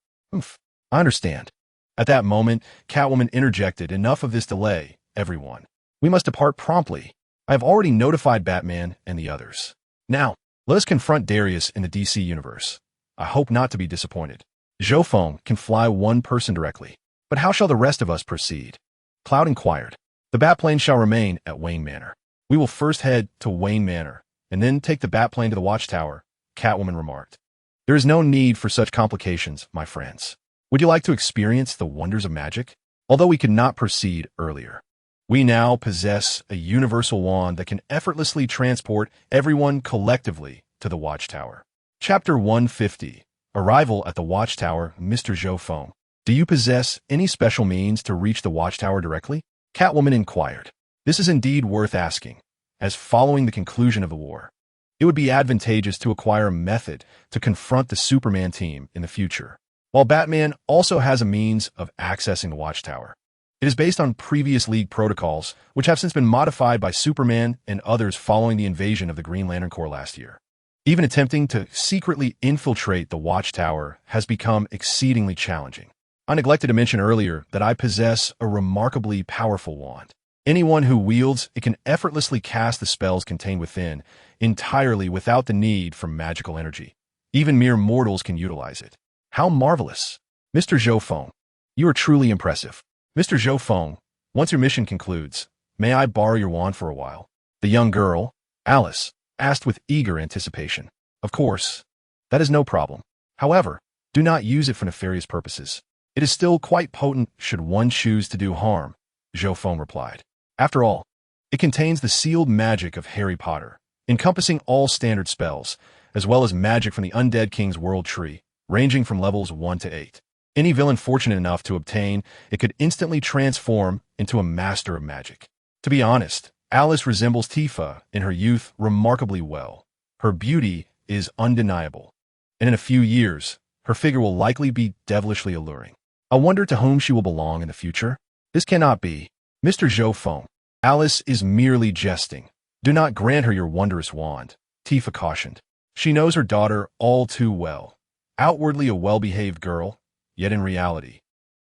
I understand. At that moment, Catwoman interjected, enough of this delay, everyone. We must depart promptly. I have already notified Batman and the others. Now, let us confront Darius in the DC universe. I hope not to be disappointed. Zhou Feng can fly one person directly. But how shall the rest of us proceed? Cloud inquired. The Batplane shall remain at Wayne Manor. We will first head to Wayne Manor, and then take the Batplane to the Watchtower, Catwoman remarked. There is no need for such complications, my friends. Would you like to experience the wonders of magic? Although we could not proceed earlier, we now possess a universal wand that can effortlessly transport everyone collectively to the Watchtower. Chapter 150. Arrival at the Watchtower, Mr. Zhou Feng. Do you possess any special means to reach the Watchtower directly? Catwoman inquired. This is indeed worth asking, as following the conclusion of the war, it would be advantageous to acquire a method to confront the Superman team in the future. While Batman also has a means of accessing the Watchtower, it is based on previous League protocols, which have since been modified by Superman and others following the invasion of the Green Lantern Corps last year. Even attempting to secretly infiltrate the Watchtower has become exceedingly challenging. I neglected to mention earlier that I possess a remarkably powerful wand. Anyone who wields it can effortlessly cast the spells contained within, entirely without the need for magical energy. Even mere mortals can utilize it. How marvelous! Mr. Zhou Feng, you are truly impressive. Mr. Zhou Feng, once your mission concludes, may I borrow your wand for a while? The young girl, Alice, asked with eager anticipation. Of course. That is no problem. However, do not use it for nefarious purposes. It is still quite potent should one choose to do harm, Zhou Feng replied. After all, it contains the sealed magic of Harry Potter, encompassing all standard spells, as well as magic from the Undead King's World Tree, ranging from levels 1 to 8. Any villain fortunate enough to obtain it could instantly transform into a master of magic. To be honest, Alice resembles Tifa in her youth remarkably well. Her beauty is undeniable, and in a few years, her figure will likely be devilishly alluring. I wonder to whom she will belong in the future. This cannot be. Mr. Zhou Feng, Alice is merely jesting. Do not grant her your wondrous wand, Tifa cautioned. She knows her daughter all too well. Outwardly a well-behaved girl, yet in reality,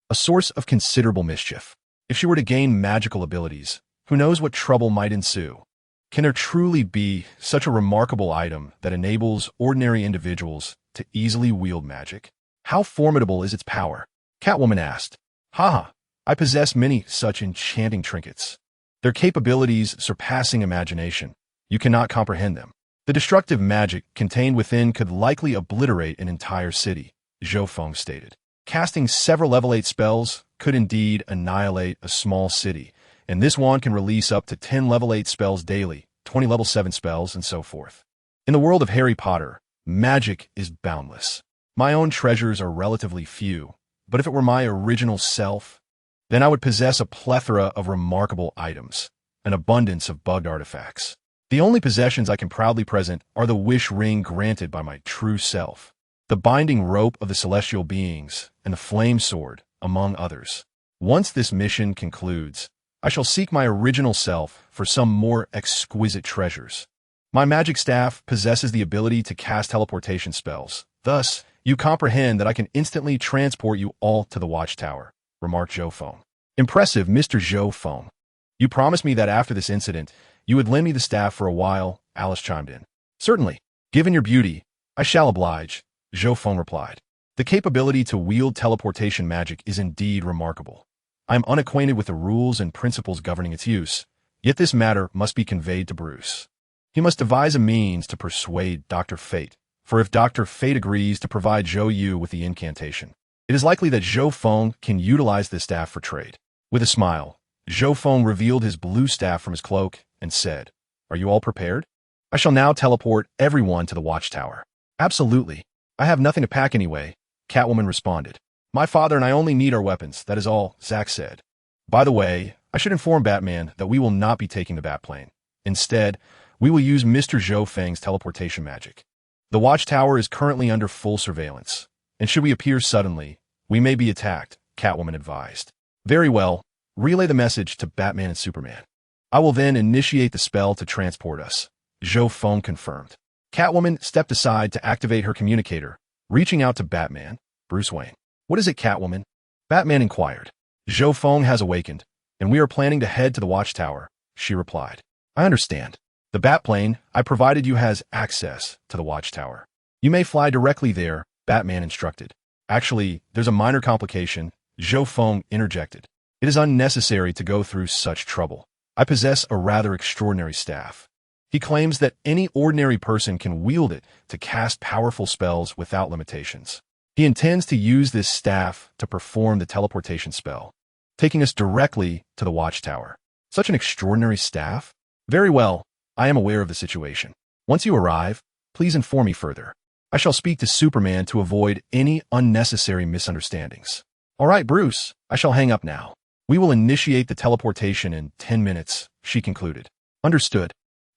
a source of considerable mischief. If she were to gain magical abilities, who knows what trouble might ensue? Can there truly be such a remarkable item that enables ordinary individuals to easily wield magic? How formidable is its power? Catwoman asked. Haha, I possess many such enchanting trinkets. Their capabilities surpassing imagination. You cannot comprehend them. The destructive magic contained within could likely obliterate an entire city, Zhou Feng stated. Casting several level 8 spells could indeed annihilate a small city, and this wand can release up to 10 level 8 spells daily, 20 level 7 spells, and so forth. In the world of Harry Potter, magic is boundless. My own treasures are relatively few, but if it were my original self, then I would possess a plethora of remarkable items, an abundance of bugged artifacts. The only possessions I can proudly present are the wish ring granted by my true self, the binding rope of the celestial beings, and the flame sword, among others. Once this mission concludes, I shall seek my original self for some more exquisite treasures. My magic staff possesses the ability to cast teleportation spells. Thus, you comprehend that I can instantly transport you all to the Watchtower, remarked Zhou Feng. Impressive, Mr. Zhou Feng. You promised me that after this incident, you would lend me the staff for a while, Alice chimed in. Certainly. Given your beauty, I shall oblige, Zhou Feng replied. The capability to wield teleportation magic is indeed remarkable. I am unacquainted with the rules and principles governing its use, yet this matter must be conveyed to Bruce. He must devise a means to persuade Dr. Fate, for if Dr. Fate agrees to provide Zhou Yu with the incantation, it is likely that Zhou Feng can utilize this staff for trade. With a smile, Zhou Feng revealed his blue staff from his cloak and said, Are you all prepared? I shall now teleport everyone to the watchtower. Absolutely. I have nothing to pack anyway, Catwoman responded. My father and I only need our weapons, that is all, Zack said. By the way, I should inform Batman that we will not be taking the Batplane. Instead, we will use Mr. Zhou Feng's teleportation magic. The watchtower is currently under full surveillance, and should we appear suddenly, we may be attacked, Catwoman advised. Very well, relay the message to Batman and Superman. I will then initiate the spell to transport us, Zhou Feng confirmed. Catwoman stepped aside to activate her communicator, reaching out to Batman, Bruce Wayne. What is it, Catwoman? Batman inquired. Zhou Feng has awakened, and we are planning to head to the watchtower, she replied. I understand. The Batplane I provided you has access to the watchtower. You may fly directly there, Batman instructed. Actually, there's a minor complication, Zhou Feng interjected. It is unnecessary to go through such trouble. I possess a rather extraordinary staff. He claims that any ordinary person can wield it to cast powerful spells without limitations. He intends to use this staff to perform the teleportation spell, taking us directly to the watchtower. Such an extraordinary staff? Very well, I am aware of the situation. Once you arrive, please inform me further. I shall speak to Superman to avoid any unnecessary misunderstandings. All right, Bruce, I shall hang up now. We will initiate the teleportation in 10 minutes, she concluded. Understood.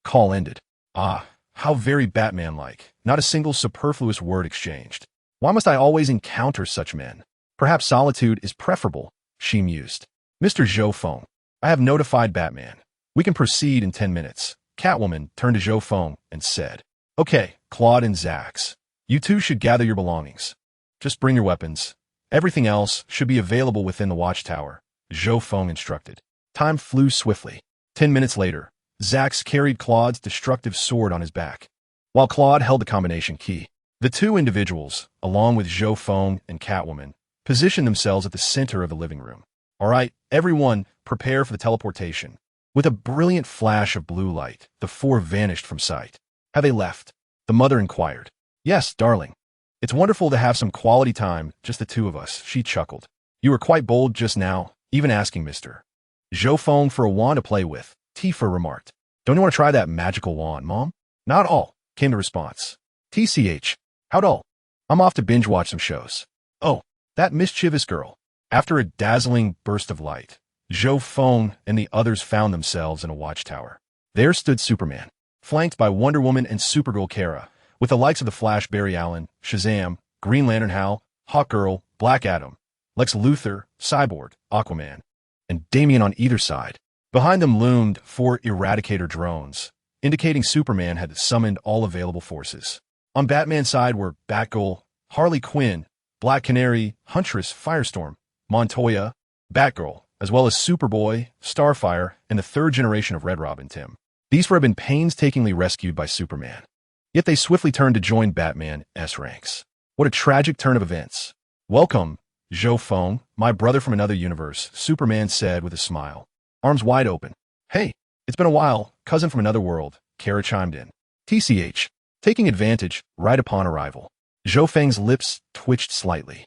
Call ended. Ah, how very Batman-like. Not a single superfluous word exchanged. Why must I always encounter such men? Perhaps solitude is preferable, she mused. Mr. Zhou Feng, I have notified Batman. We can proceed in 10 minutes. Catwoman turned to Zhou Feng and said, Okay, Claude and Zax, you two should gather your belongings. Just bring your weapons. Everything else should be available within the watchtower, Zhou Feng instructed. Time flew swiftly. 10 minutes later, Zax carried Claude's destructive sword on his back, while Claude held the combination key. The two individuals, along with Zhou Feng and Catwoman, positioned themselves at the center of the living room. All right, everyone, prepare for the teleportation. With a brilliant flash of blue light, the four vanished from sight. Have they left? The mother inquired. Yes, darling. It's wonderful to have some quality time, just the two of us, she chuckled. You were quite bold just now, even asking Mr. Zhou Feng for a wand to play with, Tifa remarked. Don't you want to try that magical wand, Mom? Not all, came the response. TCH, how dull. I'm off to binge watch some shows. Oh, that mischievous girl. After a dazzling burst of light, Zhou Feng and the others found themselves in a watchtower. There stood Superman, flanked by Wonder Woman and Supergirl Kara, with the likes of the Flash Barry Allen, Shazam, Green Lantern Hal, Hawkgirl, Black Adam, Lex Luthor, Cyborg, Aquaman, and Damian on either side. Behind them loomed 4 Eradicator drones, indicating Superman had summoned all available forces. On Batman's side were Batgirl, Harley Quinn, Black Canary, Huntress, Firestorm, Montoya, Batgirl, as well as Superboy, Starfire, and the 3rd generation of Red Robin, Tim. These four had been painstakingly rescued by Superman. Yet they swiftly turned to join Batman's ranks. What a tragic turn of events. Welcome, Zhou Feng, my brother from another universe, Superman said with a smile, arms wide open. Hey, it's been a while, cousin from another world, Kara chimed in. TCH, taking advantage right upon arrival. Zhou Feng's lips twitched slightly.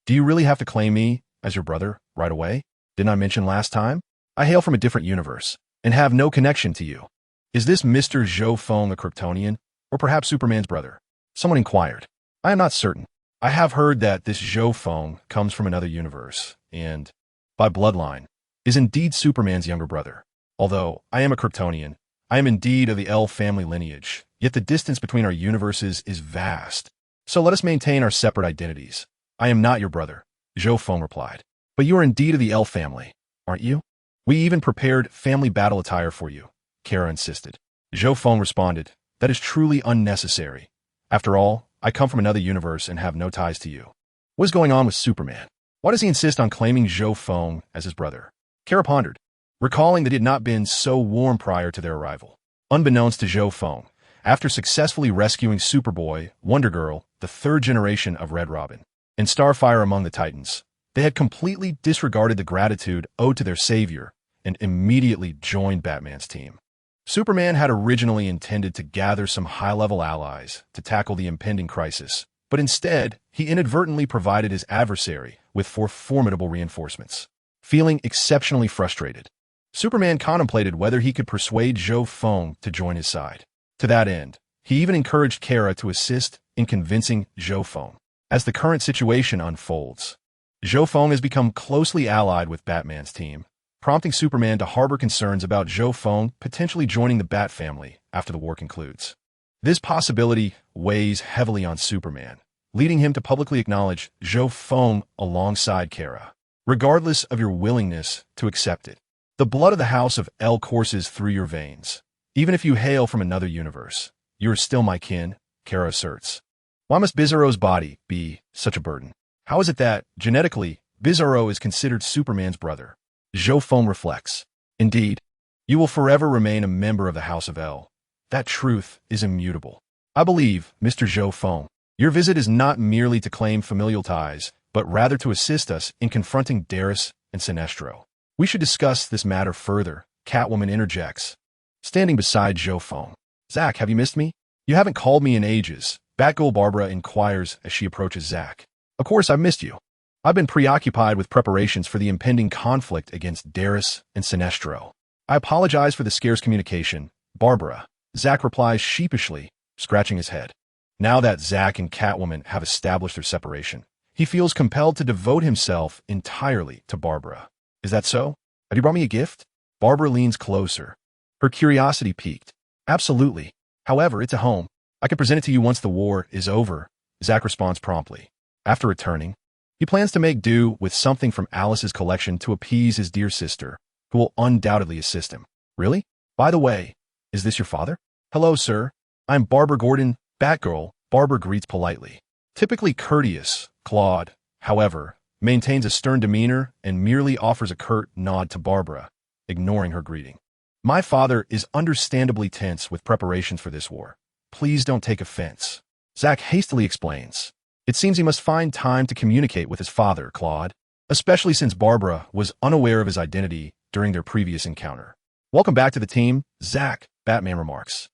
Do you really have to claim me as your brother right away? Didn't I mention last time? I hail from a different universe and have no connection to you. Is this Mr. Zhou Feng a Kryptonian, or perhaps Superman's brother? Someone inquired. I am not certain. I have heard that this Zhou Feng comes from another universe, and, by bloodline, is indeed Superman's younger brother. Although I am a Kryptonian, I am indeed of the L family lineage, yet the distance between our universes is vast. So let us maintain our separate identities. I am not your brother, Zhou Feng replied. But you are indeed of the L family, aren't you? We even prepared family battle attire for you, Kara insisted. Zhou Feng responded, that is truly unnecessary. After all, I come from another universe and have no ties to you. What is going on with Superman? Why does he insist on claiming Zhou Feng as his brother? Kara pondered, recalling that it had not been so warm prior to their arrival. Unbeknownst to Zhou Feng, after successfully rescuing Superboy, Wonder Girl, the third generation of Red Robin, and Starfire among the Titans, they had completely disregarded the gratitude owed to their savior and immediately joined Batman's team. Superman had originally intended to gather some high-level allies to tackle the impending crisis, but instead, he inadvertently provided his adversary with 4 formidable reinforcements. Feeling exceptionally frustrated, Superman contemplated whether he could persuade Zhou Feng to join his side. To that end, he even encouraged Kara to assist in convincing Zhou Feng. As the current situation unfolds, Zhou Feng has become closely allied with Batman's team, prompting Superman to harbor concerns about Zhou Feng potentially joining the Bat family after the war concludes. This possibility weighs heavily on Superman, leading him to publicly acknowledge Zhou Feng alongside Kara, regardless of your willingness to accept it. The blood of the House of El courses through your veins. Even if you hail from another universe, you are still my kin, Kara asserts. Why must Bizarro's body be such a burden? How is it that, genetically, Bizarro is considered Superman's brother? Zhou Feng reflects. Indeed, you will forever remain a member of the House of El. That truth is immutable. I believe, Mr. Zhou Feng, your visit is not merely to claim familial ties, but rather to assist us in confronting Darkseid and Sinestro. We should discuss this matter further, Catwoman interjects, standing beside Zhou Feng. Zach, have you missed me? You haven't called me in ages, Batgirl Barbara inquires as she approaches Zach. Of course I've missed you. I've been preoccupied with preparations for the impending conflict against Darkseid and Sinestro. I apologize for the scarce communication, Barbara. Zach replies sheepishly, scratching his head. Now that Zach and Catwoman have established their separation, he feels compelled to devote himself entirely to Barbara. Is that so? Have you brought me a gift? Barbara leans closer, her curiosity piqued. Absolutely. However, it's a home. I can present it to you once the war is over, Zach responds promptly. After returning, he plans to make do with something from Alice's collection to appease his dear sister, who will undoubtedly assist him. Really? By the way, is this your father? Hello, sir. I'm Barbara Gordon, Batgirl. Barbara greets politely. Typically courteous, Claude, however, maintains a stern demeanor and merely offers a curt nod to Barbara, ignoring her greeting. My father is understandably tense with preparations for this war. Please don't take offense. Zach hastily explains. It seems he must find time to communicate with his father, Claude, especially since Barbara was unaware of his identity during their previous encounter. Welcome back to the team, Zach, Batman remarks.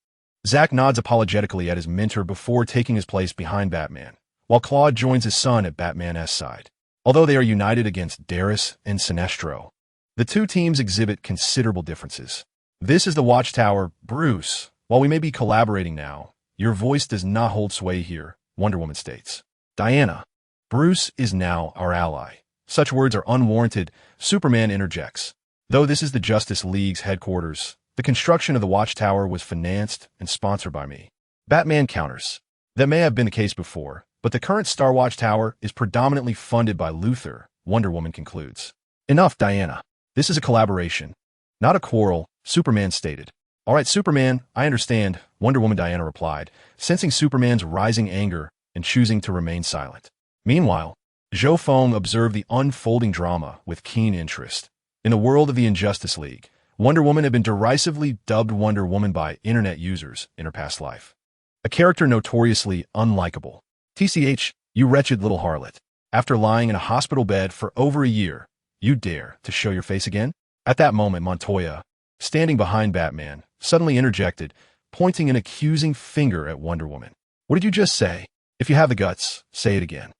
Zach nods apologetically at his mentor before taking his place behind Batman, while Claude joins his son at Batman's side. Although they are united against Darkseid and Sinestro, the two teams exhibit considerable differences. This is the Watchtower, Bruce. While we may be collaborating now, your voice does not hold sway here, Wonder Woman states. Diana, Bruce is now our ally. Such words are unwarranted, Superman interjects. Though this is the Justice League's headquarters, the construction of the Watchtower was financed and sponsored by me. Batman counters. That may have been the case before, but the current Star Watchtower is predominantly funded by Luthor, Wonder Woman concludes. Enough, Diana. This is a collaboration, not a quarrel, Superman stated. All right, Superman, I understand, Wonder Woman Diana replied, sensing Superman's rising anger and choosing to remain silent. Meanwhile, Zhou Feng observed the unfolding drama with keen interest. In the world of the Injustice League, Wonder Woman had been derisively dubbed Wonder Woman by internet users in her past life. A character notoriously unlikable. TCH, you wretched little harlot. After lying in a hospital bed for over a year, you dare to show your face again? At that moment, Montoya, standing behind Batman, suddenly interjected, pointing an accusing finger at Wonder Woman. What did you just say? If you have the guts, say it again.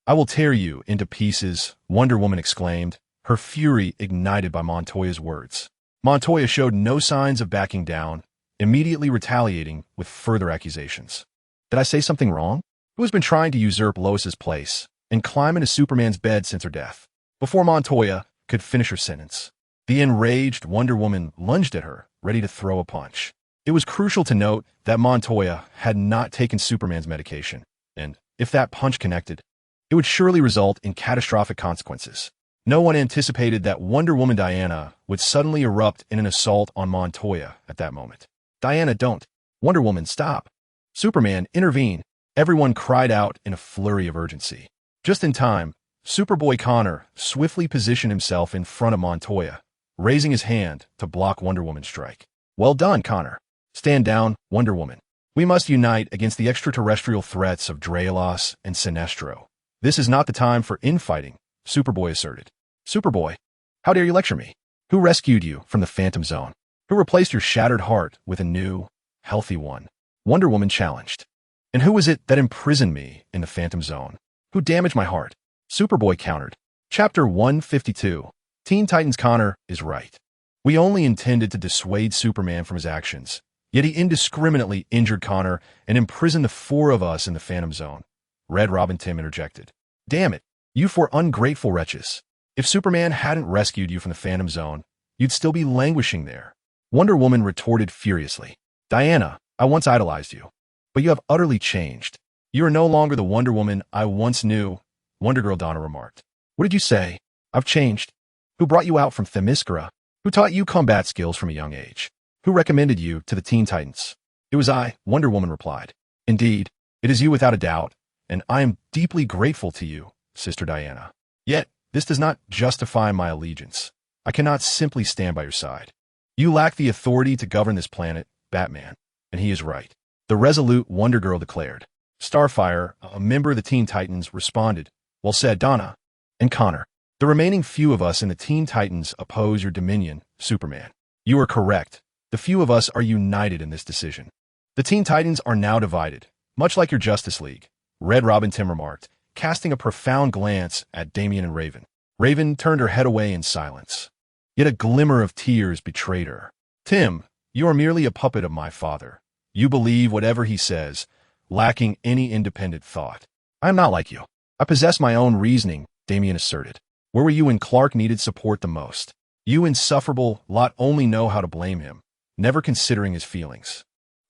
I will tear you into pieces, Wonder Woman exclaimed, her fury ignited by Montoya's words. Montoya showed no signs of backing down, immediately retaliating with further accusations. Did I say something wrong? Who has been trying to usurp Lois's place and climb into Superman's bed since her death? Before Montoya could finish her sentence, the enraged Wonder Woman lunged at her, ready to throw a punch. It was crucial to note that Montoya had not taken Superman's medication, and if that punch connected, it would surely result in catastrophic consequences. No one anticipated that Wonder Woman Diana would suddenly erupt in an assault on Montoya at that moment. Diana, don't. Wonder Woman, stop. Superman, intervene. Everyone cried out in a flurry of urgency. Just in time, Superboy Connor swiftly positioned himself in front of Montoya, raising his hand to block Wonder Woman's strike. Well done, Connor. Stand down, Wonder Woman. We must unite against the extraterrestrial threats of Draelos and Sinestro. This is not the time for infighting, Superboy asserted. Superboy, how dare you lecture me? Who rescued you from the Phantom Zone? Who replaced your shattered heart with a new, healthy one? Wonder Woman challenged. And who was it that imprisoned me in the Phantom Zone? Who damaged my heart? Superboy countered. Chapter 152. Teen Titans Connor is right. We only intended to dissuade Superman from his actions, yet he indiscriminately injured Connor and imprisoned the four of us in the Phantom Zone. Red Robin Tim interjected. Damn it, you four ungrateful wretches. If Superman hadn't rescued you from the Phantom Zone, you'd still be languishing there. Wonder Woman retorted furiously. Diana, I once idolized you, but you have utterly changed. You are no longer the Wonder Woman I once knew, Wonder Girl Donna remarked. What did you say? I've changed. Who brought you out from Themyscira? Who taught you combat skills from a young age? Who recommended you to the Teen Titans? It was I, Wonder Woman replied. Indeed, it is you without a doubt, and I am deeply grateful to you, Sister Diana. Yet, this does not justify my allegiance. I cannot simply stand by your side. You lack the authority to govern this planet, Batman, and he is right. The resolute Wonder Girl declared. Starfire, a member of the Teen Titans, responded, Well said, Donna. And Connor. The remaining few of us in the Teen Titans oppose your dominion, Superman. You are correct. The few of us are united in this decision. The Teen Titans are now divided, much like your Justice League, Red Robin Tim remarked, casting a profound glance at Damian and Raven. Raven turned her head away in silence. Yet a glimmer of tears betrayed her. Tim, you are merely a puppet of my father. You believe whatever he says, lacking any independent thought. I am not like you. I possess my own reasoning, Damian asserted. Where were you when Clark needed support the most? You insufferable lot only know how to blame him, never considering his feelings.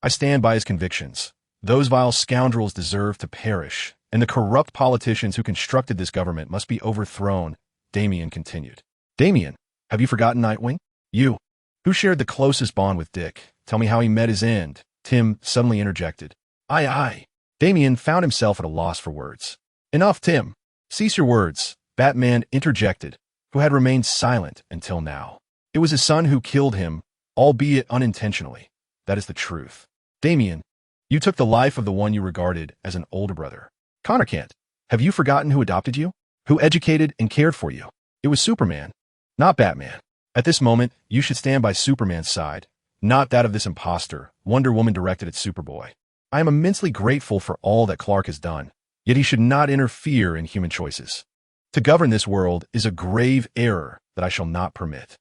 I stand by his convictions. Those vile scoundrels deserve to perish, and the corrupt politicians who constructed this government must be overthrown, Damian continued. Damian, have you forgotten Nightwing? You, who shared the closest bond with Dick, tell me how he met his end, Tim suddenly interjected. Aye. Damian found himself at a loss for words. Enough, Tim. Cease your words, Batman interjected, who had remained silent until now. It was his son who killed him, albeit unintentionally. That is the truth. Damian, you took the life of the one you regarded as an older brother. Connor can't. Have you forgotten who adopted you? Who educated and cared for you? It was Superman, not Batman. At this moment, you should stand by Superman's side, not that of this imposter, Wonder Woman directed at Superboy. I am immensely grateful for all that Clark has done, yet he should not interfere in human choices. To govern this world is a grave error that I shall not permit.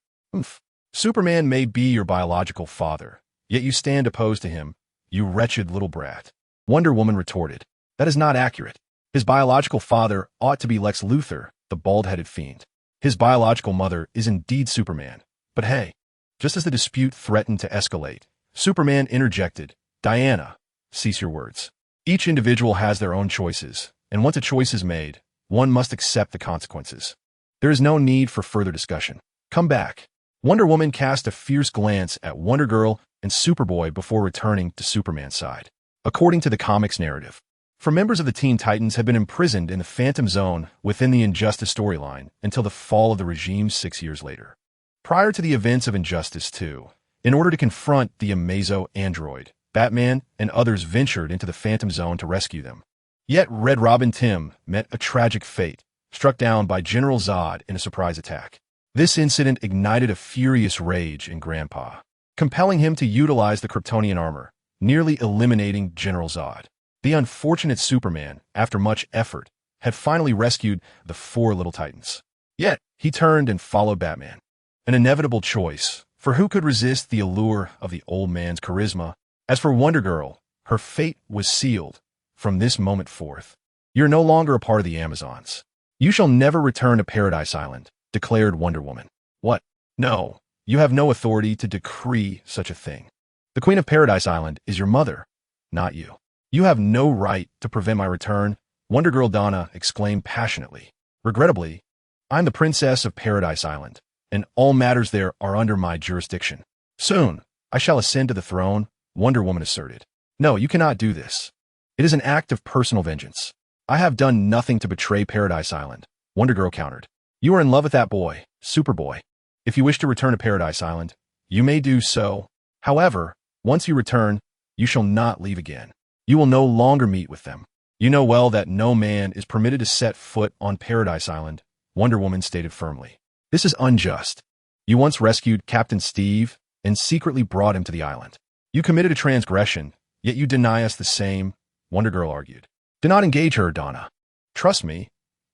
Superman may be your biological father, yet you stand opposed to him, you wretched little brat. Wonder Woman retorted. That is not accurate. His biological father ought to be Lex Luthor, the bald-headed fiend. His biological mother is indeed Superman. But hey, just as the dispute threatened to escalate, Superman interjected, Diana, cease your words. Each individual has their own choices, and once a choice is made, one must accept the consequences. There is no need for further discussion. Come back. Wonder Woman cast a fierce glance at Wonder Girl and Superboy before returning to Superman's side. According to the comics narrative, for members of the Teen Titans have been imprisoned in the Phantom Zone within the Injustice storyline until the fall of the regime 6 years later. Prior to the events of Injustice 2, in order to confront the Amazo android, Batman and others ventured into the Phantom Zone to rescue them. Yet Red Robin Tim met a tragic fate, struck down by General Zod in a surprise attack. This incident ignited a furious rage in Grandpa, compelling him to utilize the Kryptonian armor, nearly eliminating General Zod. The unfortunate Superman, after much effort, had finally rescued the four little Titans. Yet, he turned and followed Batman. An inevitable choice, for who could resist the allure of the old man's charisma? As for Wonder Girl, her fate was sealed. From this moment forth, you're no longer a part of the Amazons. You shall never return to Paradise Island, declared Wonder Woman. What? No, you have no authority to decree such a thing. The Queen of Paradise Island is your mother, not you. You have no right to prevent my return, Wonder Girl Donna exclaimed passionately. Regrettably, I'm the Princess of Paradise Island, and all matters there are under my jurisdiction. Soon, I shall ascend to the throne, Wonder Woman asserted. No, you cannot do this. It is an act of personal vengeance. I have done nothing to betray Paradise Island, Wonder Girl countered. You are in love with that boy, Superboy. If you wish to return to Paradise Island, you may do so. However, once you return, you shall not leave again. You will no longer meet with them. You know well that no man is permitted to set foot on Paradise Island, Wonder Woman stated firmly. This is unjust. You once rescued Captain Steve and secretly brought him to the island. You committed a transgression, yet you deny us the same, Wonder Girl argued. Do not engage her, Donna. Trust me,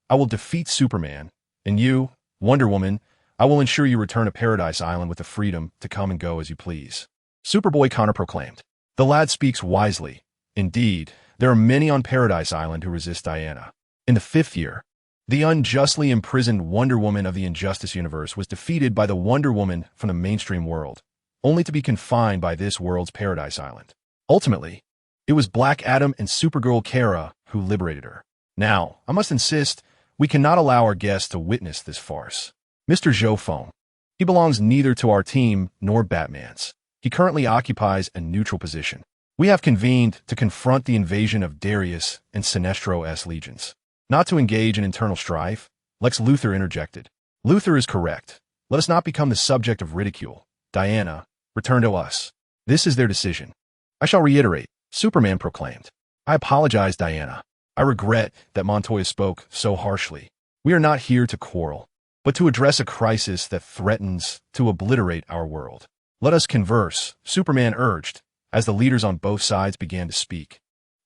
I will defeat Superman, and you, Wonder Woman, I will ensure you return to Paradise Island with the freedom to come and go as you please. Superboy Connor proclaimed. The lad speaks wisely. Indeed, there are many on Paradise Island who resist Diana. In the 5th year, the unjustly imprisoned Wonder Woman of the Injustice universe was defeated by the Wonder Woman from the mainstream world, only to be confined by this world's Paradise Island. Ultimately, it was Black Adam and Supergirl Kara who liberated her. Now, I must insist, we cannot allow our guests to witness this farce. Mr. Zhou Feng. He belongs neither to our team nor Batman's. He currently occupies a neutral position. We have convened to confront the invasion of Darius and Sinestro's legions. Not to engage in internal strife, Lex Luthor interjected. Luthor is correct. Let us not become the subject of ridicule. Diana, return to us. This is their decision. I shall reiterate, Superman proclaimed. I apologize, Diana. I regret that Montoya spoke so harshly. We are not here to quarrel, but to address a crisis that threatens to obliterate our world. Let us converse, Superman urged, as the leaders on both sides began to speak.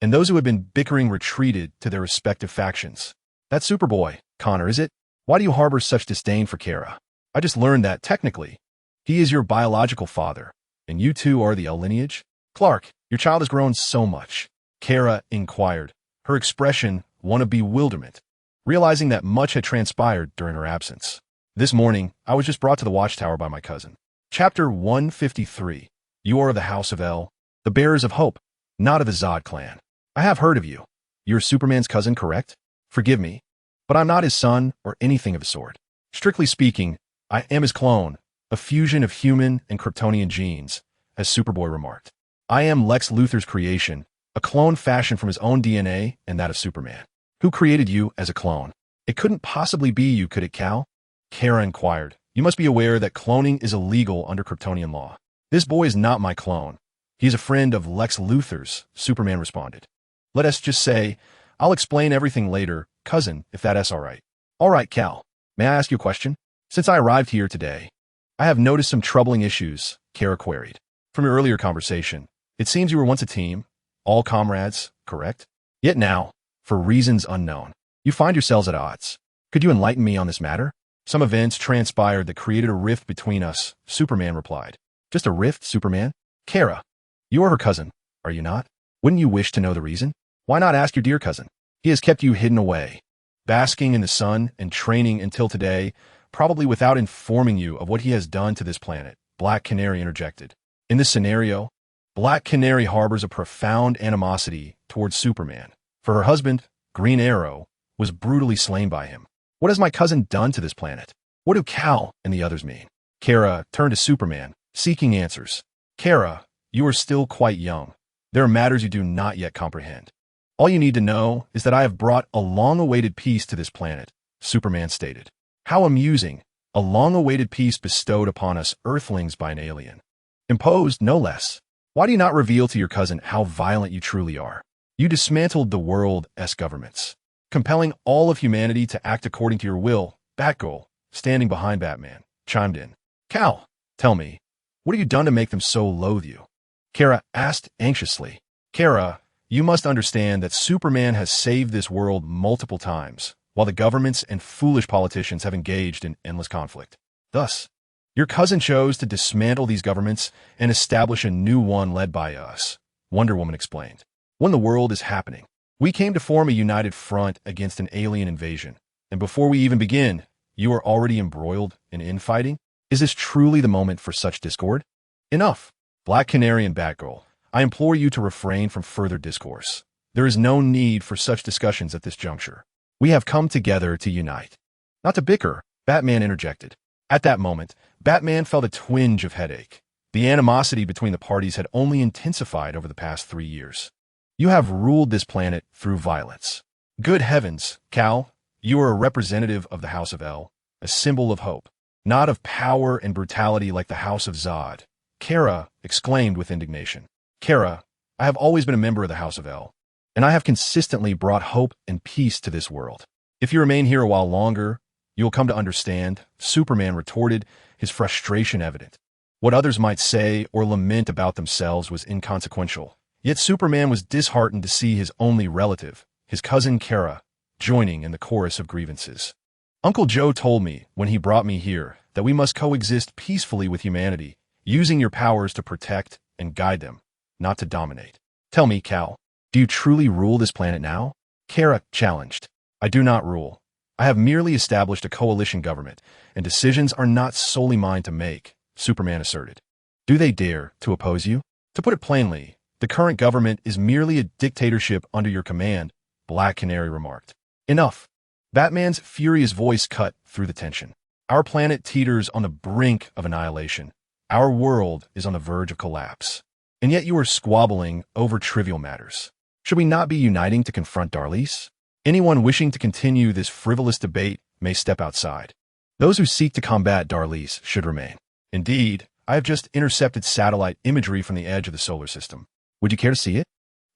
And those who had been bickering retreated to their respective factions. That's Superboy, Connor, is it? Why do you harbor such disdain for Kara? I just learned that, technically, he is your biological father, and you two are the L lineage? Clark, your child has grown so much. Kara inquired, her expression one of bewilderment, realizing that much had transpired during her absence. This morning, I was just brought to the watchtower by my cousin. Chapter 153. You are of the House of El, the bearers of hope, not of the Zod clan. I have heard of you. You're Superman's cousin, correct? Forgive me, but I'm not his son or anything of the sort. Strictly speaking, I am his clone, a fusion of human and Kryptonian genes, as Superboy remarked. I am Lex Luthor's creation, a clone fashioned from his own DNA and that of Superman. Who created you as a clone? It couldn't possibly be you, could it, Cal? Kara inquired. You must be aware that cloning is illegal under Kryptonian law. This boy is not my clone. He is a friend of Lex Luthor's, Superman responded. Let us just say, I'll explain everything later, cousin, if that's all right. All right, Cal. May I ask you a question? Since I arrived here today, I have noticed some troubling issues, Kara queried. From your earlier conversation, it seems you were once a team, all comrades, correct? Yet now, for reasons unknown, you find yourselves at odds. Could you enlighten me on this matter? Some events transpired that created a rift between us, Superman replied. Just a rift, Superman? Kara, you are her cousin, are you not? Wouldn't you wish to know the reason? Why not ask your dear cousin? He has kept you hidden away, basking in the sun and training until today, probably without informing you of what he has done to this planet, Black Canary interjected. In this scenario, Black Canary harbors a profound animosity towards Superman, for her husband, Green Arrow, was brutally slain by him. What has my cousin done to this planet? What do Cal and the others mean? Kara turned to Superman, seeking answers. Kara, you are still quite young. There are matters you do not yet comprehend. All you need to know is that I have brought a long-awaited peace to this planet, Superman stated. How amusing, a long-awaited peace bestowed upon us Earthlings by an alien. Imposed, no less. Why do you not reveal to your cousin how violent you truly are? You dismantled the world's governments, compelling all of humanity to act according to your will. Batgirl, standing behind Batman, chimed in. Cal, tell me, what have you done to make them so loathe you? Kara asked anxiously. Kara, you must understand that Superman has saved this world multiple times, while the governments and foolish politicians have engaged in endless conflict. Thus, your cousin chose to dismantle these governments and establish a new one led by us, Wonder Woman explained. When the world is happening, we came to form a united front against an alien invasion, and before we even begin, you are already embroiled in infighting? Is this truly the moment for such discord? Enough. Black Canary and Batgirl, I implore you to refrain from further discourse. There is no need for such discussions at this juncture. We have come together to unite. Not to bicker, Batman interjected. At that moment, Batman felt a twinge of headache. The animosity between the parties had only intensified over the past 3 years. You have ruled this planet through violence. Good heavens, Cal, you are a representative of the House of El, a symbol of hope. Not of power and brutality like the House of Zod. Kara exclaimed with indignation. Kara, I have always been a member of the House of El, and I have consistently brought hope and peace to this world. If you remain here a while longer, you will come to understand, Superman retorted, his frustration evident. What others might say or lament about themselves was inconsequential. Yet Superman was disheartened to see his only relative, his cousin Kara, joining in the chorus of grievances. Uncle Joe told me, when he brought me here, that we must coexist peacefully with humanity, using your powers to protect and guide them, not to dominate. Tell me, Cal, do you truly rule this planet now? Kara challenged. I do not rule. I have merely established a coalition government, and decisions are not solely mine to make, Superman asserted. Do they dare to oppose you? To put it plainly, the current government is merely a dictatorship under your command, Black Canary remarked. Enough. Batman's furious voice cut through the tension. Our planet teeters on the brink of annihilation. Our world is on the verge of collapse. And yet you are squabbling over trivial matters. Should we not be uniting to confront Darlise? Anyone wishing to continue this frivolous debate may step outside. Those who seek to combat Darlise should remain. Indeed, I have just intercepted satellite imagery from the edge of the solar system. Would you care to see it?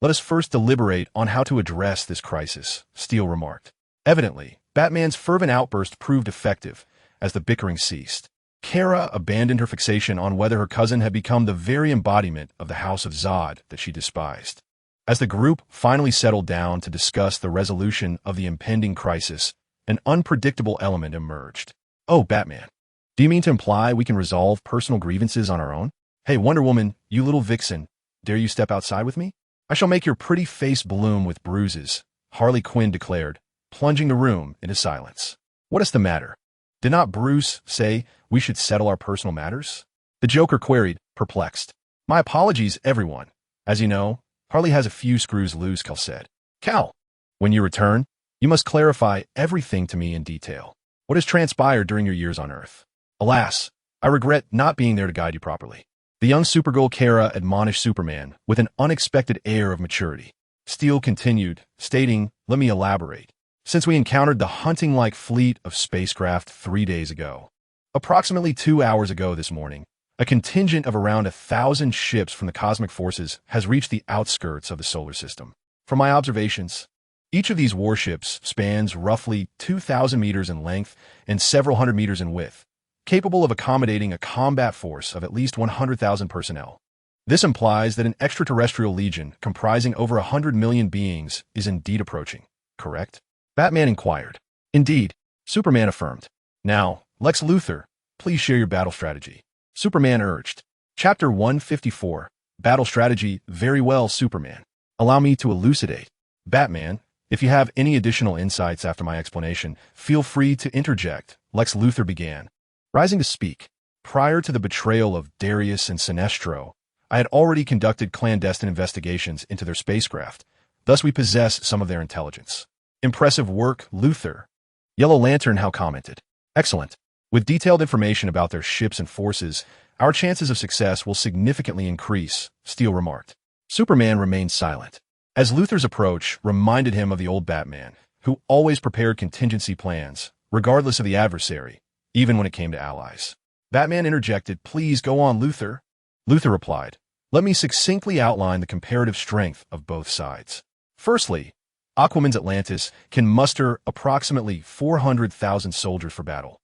Let us first deliberate on how to address this crisis, Steele remarked. Evidently, Batman's fervent outburst proved effective as the bickering ceased. Kara abandoned her fixation on whether her cousin had become the very embodiment of the House of Zod that she despised. As the group finally settled down to discuss the resolution of the impending crisis, an unpredictable element emerged. Oh, Batman. Do you mean to imply we can resolve personal grievances on our own? Hey, Wonder Woman, you little vixen, dare you step outside with me? I shall make your pretty face bloom with bruises, Harley Quinn declared, plunging the room into silence. What is the matter? Did not Bruce say we should settle our personal matters? The Joker queried, perplexed. My apologies, everyone. As you know, Harley has a few screws loose, Cal said. Cal, when you return, you must clarify everything to me in detail. What has transpired during your years on Earth? Alas, I regret not being there to guide you properly. The young Supergirl Kara admonished Superman with an unexpected air of maturity. Steele continued, stating, let me elaborate. Since we encountered the hunting-like fleet of spacecraft 3 days ago, approximately 2 hours ago this morning, a contingent of around 1,000 ships from the cosmic forces has reached the outskirts of the solar system. From my observations, each of these warships spans roughly 2,000 meters in length and several hundred meters in width, capable of accommodating a combat force of at least 100,000 personnel. This implies that an extraterrestrial legion comprising over 100 million beings is indeed approaching, correct? Batman inquired. Indeed, Superman affirmed. Now, Lex Luthor, please share your battle strategy. Superman urged. Chapter 154, Battle Strategy. Very well, Superman. Allow me to elucidate. Batman, if you have any additional insights after my explanation, feel free to interject, Lex Luthor began. Rising to speak, prior to the betrayal of Darius and Sinestro, I had already conducted clandestine investigations into their spacecraft. Thus we possess some of their intelligence. Impressive work, Luthor. Yellow Lantern How commented. Excellent. With detailed information about their ships and forces, our chances of success will significantly increase, Steele remarked. Superman remained silent, as Luthor's approach reminded him of the old Batman, who always prepared contingency plans, regardless of the adversary, even when it came to allies. Batman interjected, please go on, Luthor. Luthor replied, let me succinctly outline the comparative strength of both sides. Firstly, Aquaman's Atlantis can muster approximately 400,000 soldiers for battle,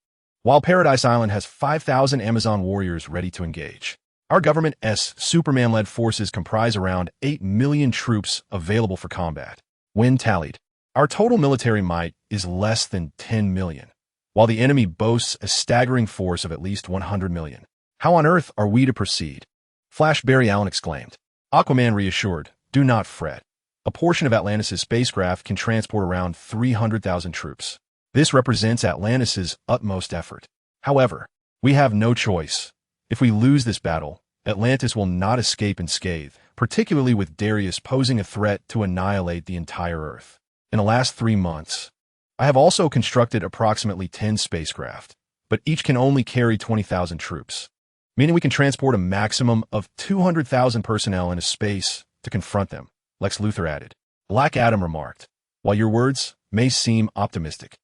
while Paradise Island has 5,000 Amazon warriors ready to engage. Our government's Superman-led forces comprise around 8 million troops available for combat. When tallied, our total military might is less than 10 million, while the enemy boasts a staggering force of at least 100 million. How on earth are we to proceed? Flash Barry Allen exclaimed. Aquaman reassured, do not fret. A portion of Atlantis' spacecraft can transport around 300,000 troops. This represents Atlantis' utmost effort. However, we have no choice. If we lose this battle, Atlantis will not escape unscathed, particularly with Darius posing a threat to annihilate the entire Earth. In the last 3 months, I have also constructed approximately 10 spacecraft, but each can only carry 20,000 troops, meaning we can transport a maximum of 200,000 personnel into space to confront them, Lex Luthor added. Black Adam remarked, while your words may seem optimistic,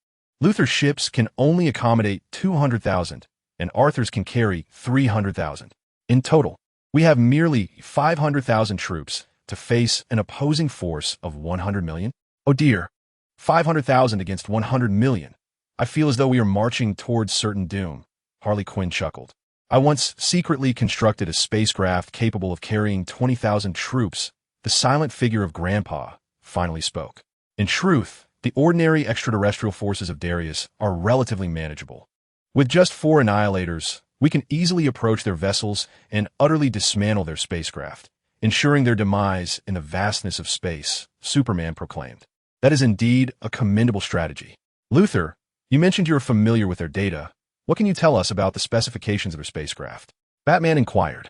Luthor's ships can only accommodate 200,000, and Arthur's can carry 300,000. In total, we have merely 500,000 troops to face an opposing force of 100 million? Oh dear, 500,000 against 100 million. I feel as though we are marching towards certain doom. Harley Quinn chuckled. I once secretly constructed a spacecraft capable of carrying 20,000 troops. The silent figure of Grandpa finally spoke. In truth, the ordinary extraterrestrial forces of Darius are relatively manageable. With just 4 annihilators, we can easily approach their vessels and utterly dismantle their spacecraft, ensuring their demise in the vastness of space, Superman proclaimed. That is indeed a commendable strategy. Luthor, you mentioned you are familiar with their data. What can you tell us about the specifications of their spacecraft? Batman inquired.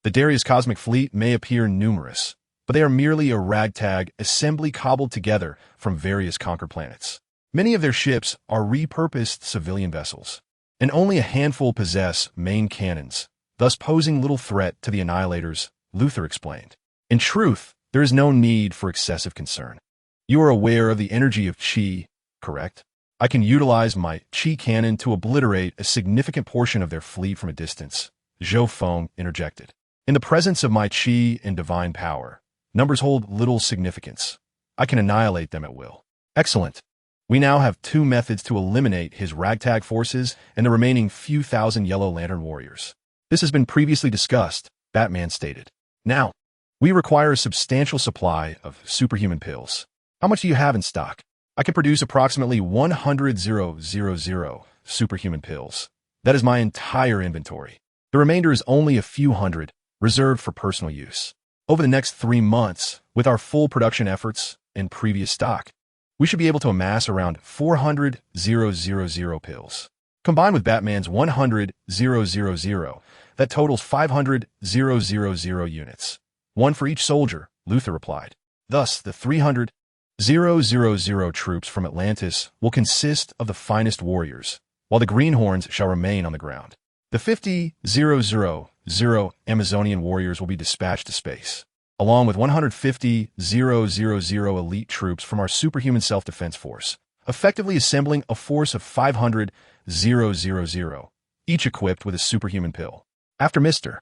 The Darius cosmic fleet may appear numerous, but they are merely a ragtag assembly cobbled together from various conquered planets. Many of their ships are repurposed civilian vessels, and only a handful possess main cannons, thus posing little threat to the Annihilators, Luthor explained. In truth, there is no need for excessive concern. You are aware of the energy of Qi, correct? I can utilize my Qi cannon to obliterate a significant portion of their fleet from a distance, Zhou Feng interjected. In the presence of my Qi and divine power, numbers hold little significance. I can annihilate them at will. Excellent. We now have 2 methods to eliminate his ragtag forces and the remaining few thousand Yellow Lantern warriors. This has been previously discussed, Batman stated. Now, we require a substantial supply of superhuman pills. How much do you have in stock? I can produce approximately 100,000 superhuman pills. That is my entire inventory. The remainder is only a few hundred, reserved for personal use. Over the next 3 months, with our full production efforts and previous stock, we should be able to amass around 400,000 pills. Combined with Batman's 100,000, that totals 500,000 units. 1 for each soldier, Luthor replied. Thus, the 300,000 troops from Atlantis will consist of the finest warriors, while the Greenhorns shall remain on the ground. The 50,000 Amazonian warriors will be dispatched to space, along with 150,000 elite troops from our superhuman self-defense force, effectively assembling a force of 500,000, each equipped with a superhuman pill. After Mr.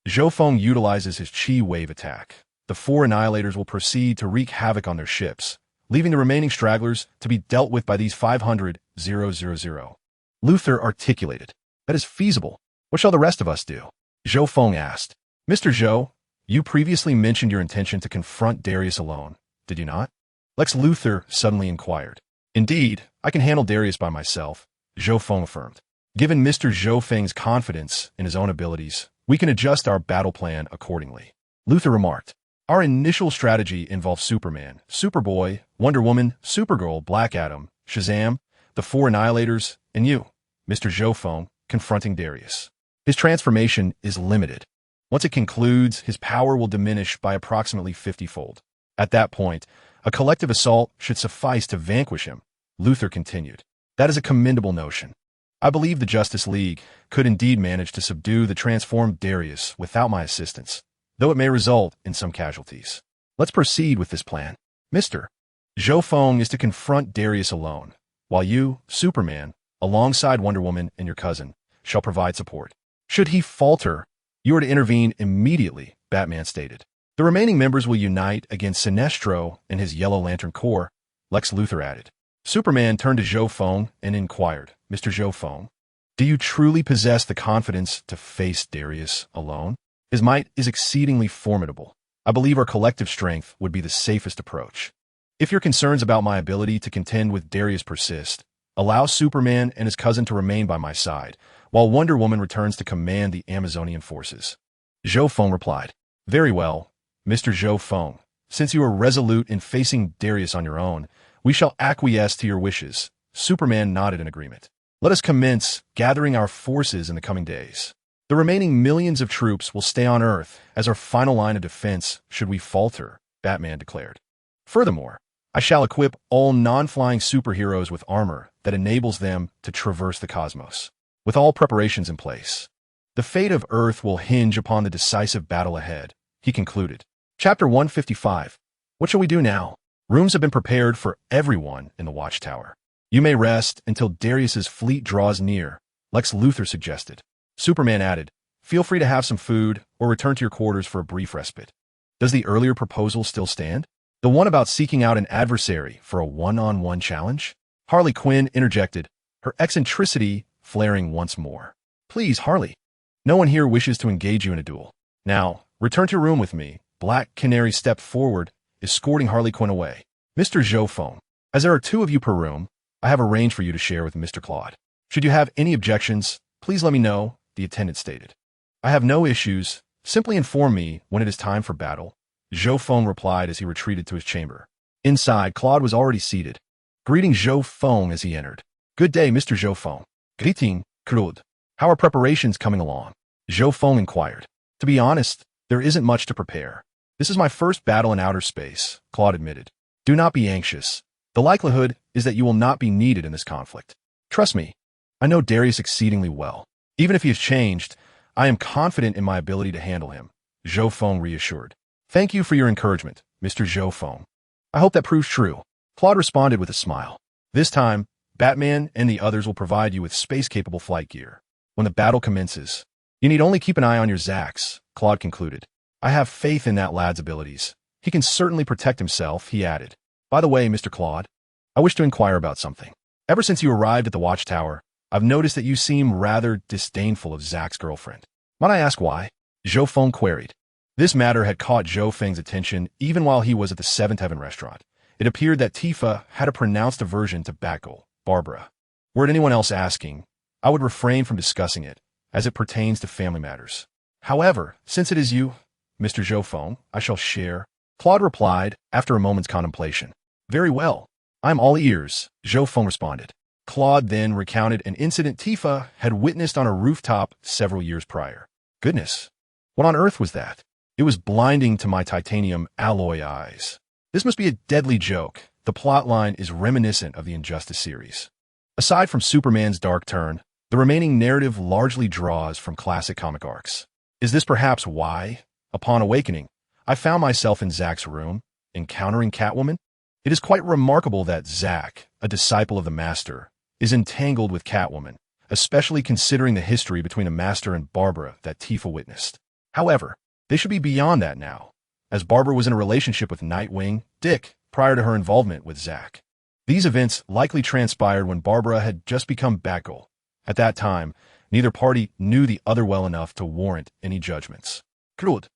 Zhou Feng utilizes his Qi wave attack, the 4 Annihilators will proceed to wreak havoc on their ships, leaving the remaining stragglers to be dealt with by these 500,000. Luthor articulated. That is feasible. What shall the rest of us do? Zhou Feng asked. Mr. Zhou, you previously mentioned your intention to confront Darius alone, did you not? Lex Luthor suddenly inquired. Indeed, I can handle Darius by myself, Zhou Feng affirmed. Given Mr. Zhou Feng's confidence in his own abilities, we can adjust our battle plan accordingly. Luthor remarked. Our initial strategy involves Superman, Superboy, Wonder Woman, Supergirl, Black Adam, Shazam, the 4 Annihilators, and you, Mr. Zhou Feng, confronting Darius. His transformation is limited. Once it concludes, his power will diminish by approximately 50-fold. At that point, a collective assault should suffice to vanquish him, Luthor continued. That is a commendable notion. I believe the Justice League could indeed manage to subdue the transformed Darius without my assistance, though it may result in some casualties. Let's proceed with this plan. Mr. Zhou Feng is to confront Darius alone, while you, Superman, alongside Wonder Woman and your cousin, shall provide support. Should he falter, you are to intervene immediately, Batman stated. The remaining members will unite against Sinestro and his Yellow Lantern Corps, Lex Luthor added. Superman turned to Zhou Feng and inquired, Mr. Zhou Feng, do you truly possess the confidence to face Darius alone? His might is exceedingly formidable. I believe our collective strength would be the safest approach. If your concerns about my ability to contend with Darius persist, allow Superman and his cousin to remain by my side, while Wonder Woman returns to command the Amazonian forces. Zhou Feng replied, Very well, Mr. Zhou Feng. Since you are resolute in facing Darius on your own, we shall acquiesce to your wishes. Superman nodded in agreement. Let us commence gathering our forces in the coming days. The remaining millions of troops will stay on Earth as our final line of defense should we falter, Batman declared. Furthermore, I shall equip all non-flying superheroes with armor that enables them to traverse the cosmos. With all preparations in place, the fate of Earth will hinge upon the decisive battle ahead, he concluded. Chapter 155. What shall we do now? Rooms have been prepared for everyone in the watchtower. You may rest until Darius's fleet draws near, Lex Luthor suggested. Superman added, "Feel free to have some food or return to your quarters for a brief respite." Does the earlier proposal still stand? The one about seeking out an adversary for a one-on-one challenge? Harley Quinn interjected, her eccentricity flaring once more. "Please, Harley. No one here wishes to engage you in a duel. Now, return to your room with me." Black Canary stepped forward, escorting Harley Quinn away. "Mr. Zhou Feng, as there are 2 of you per room, I have arranged for you to share with Mr. Claude. Should you have any objections, please let me know," the attendant stated. "I have no issues. Simply inform me when it is time for battle," Zhou Feng replied as he retreated to his chamber. Inside, Claude was already seated, greeting Zhou Feng as he entered. "Good day, Mr. Zhou Feng." "Greeting, Claude. How are preparations coming along?" Zhou Feng inquired. "To be honest, there isn't much to prepare. This is my first battle in outer space," Claude admitted. "Do not be anxious. The likelihood is that you will not be needed in this conflict. Trust me, I know Darius exceedingly well. Even if he has changed, I am confident in my ability to handle him," Zhou Feng reassured. "Thank you for your encouragement, Mr. Zhou Feng. I hope that proves true," Claude responded with a smile. "This time, Batman and the others will provide you with space-capable flight gear. When the battle commences, you need only keep an eye on your Zax," Claude concluded. "I have faith in that lad's abilities. He can certainly protect himself," he added. "By the way, Mr. Claude, I wish to inquire about something. Ever since you arrived at the Watchtower, I've noticed that you seem rather disdainful of Zack's girlfriend. Might I ask why?" Zhou Feng queried. This matter had caught Zhou Feng's attention even while he was at the Seventh Heaven restaurant. It appeared that Tifa had a pronounced aversion to Batgirl, Barbara. Were it anyone else asking, I would refrain from discussing it, as it pertains to family matters. However, since it is you, Mr. Zhou Feng, I shall share," Claude replied after a moment's contemplation. "Very well. I'm all ears," Zhou Feng responded. Claude then recounted an incident Tifa had witnessed on a rooftop several years prior. "Goodness, what on earth was that? It was blinding to my titanium alloy eyes. This must be a deadly joke. The plotline is reminiscent of the Injustice series. Aside from Superman's dark turn, the remaining narrative largely draws from classic comic arcs. Is this perhaps why, upon awakening, I found myself in Zack's room, encountering Catwoman? It is quite remarkable that Zack, a disciple of the Master, is entangled with Catwoman, especially considering the history between the Master and Barbara that Tifa witnessed. However, they should be beyond that now, as Barbara was in a relationship with Nightwing, Dick, prior to her involvement with Zack. These events likely transpired when Barbara had just become Batgirl. At that time, neither party knew the other well enough to warrant any judgments. Claude,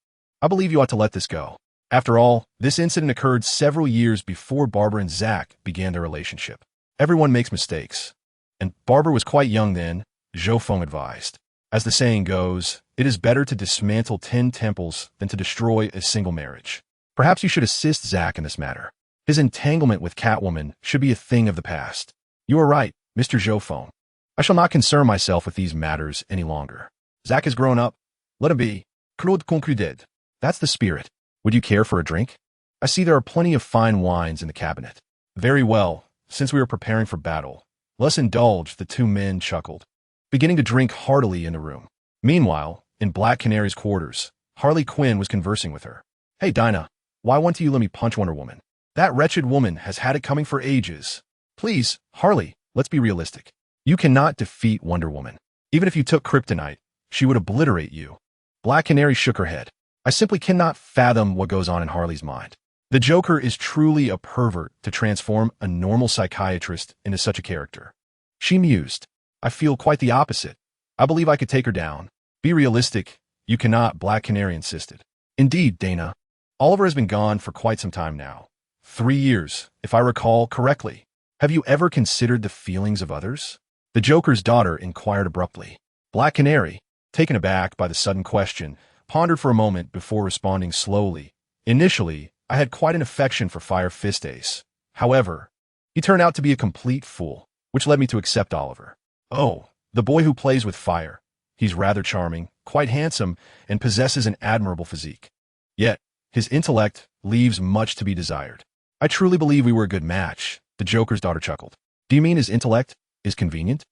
I believe you ought to let this go. After all, this incident occurred several years before Barbara and Zack began their relationship. Everyone makes mistakes, and Barbara was quite young then, Zhou Feng advised. As the saying goes, it is better to dismantle 10 temples than to destroy a single marriage. Perhaps you should assist Zack in this matter. His entanglement with Catwoman should be a thing of the past. You are right, Mr. Zhou Feng. I shall not concern myself with these matters any longer. Zack has grown up. Let him be. Claude concluded. That's the spirit. Would you care for a drink? I see there are plenty of fine wines in the cabinet. Very well. Since we are preparing for battle, let's indulge, the 2 men chuckled, beginning to drink heartily in the room. Meanwhile, in Black Canary's quarters, Harley Quinn was conversing with her. "Hey, Dinah, why won't you let me punch Wonder Woman? That wretched woman has had it coming for ages." "Please, Harley, let's be realistic. You cannot defeat Wonder Woman. Even if you took kryptonite, she would obliterate you." Black Canary shook her head. "I simply cannot fathom what goes on in Harley's mind. The Joker is truly a pervert to transform a normal psychiatrist into such a character." She mused. "I feel quite the opposite. I believe I could take her down." "Be realistic. You cannot," Black Canary insisted. "Indeed, Dana. Oliver has been gone for quite some time now. 3 years, if I recall correctly. Have you ever considered the feelings of others?" The Joker's daughter inquired abruptly. Black Canary, taken aback by the sudden question, pondered for a moment before responding slowly. "Initially, I had quite an affection for Fire Fist Ace. However, he turned out to be a complete fool, which led me to accept Oliver. Oh, the boy who plays with fire. He's rather charming, quite handsome, and possesses an admirable physique. Yet, his intellect leaves much to be desired. I truly believe we were a good match," the Joker's daughter chuckled. "Do you mean his intellect is convenient?"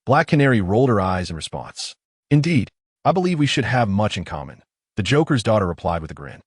Black Canary rolled her eyes in response. "Indeed, I believe we should have much in common," the Joker's daughter replied with a grin.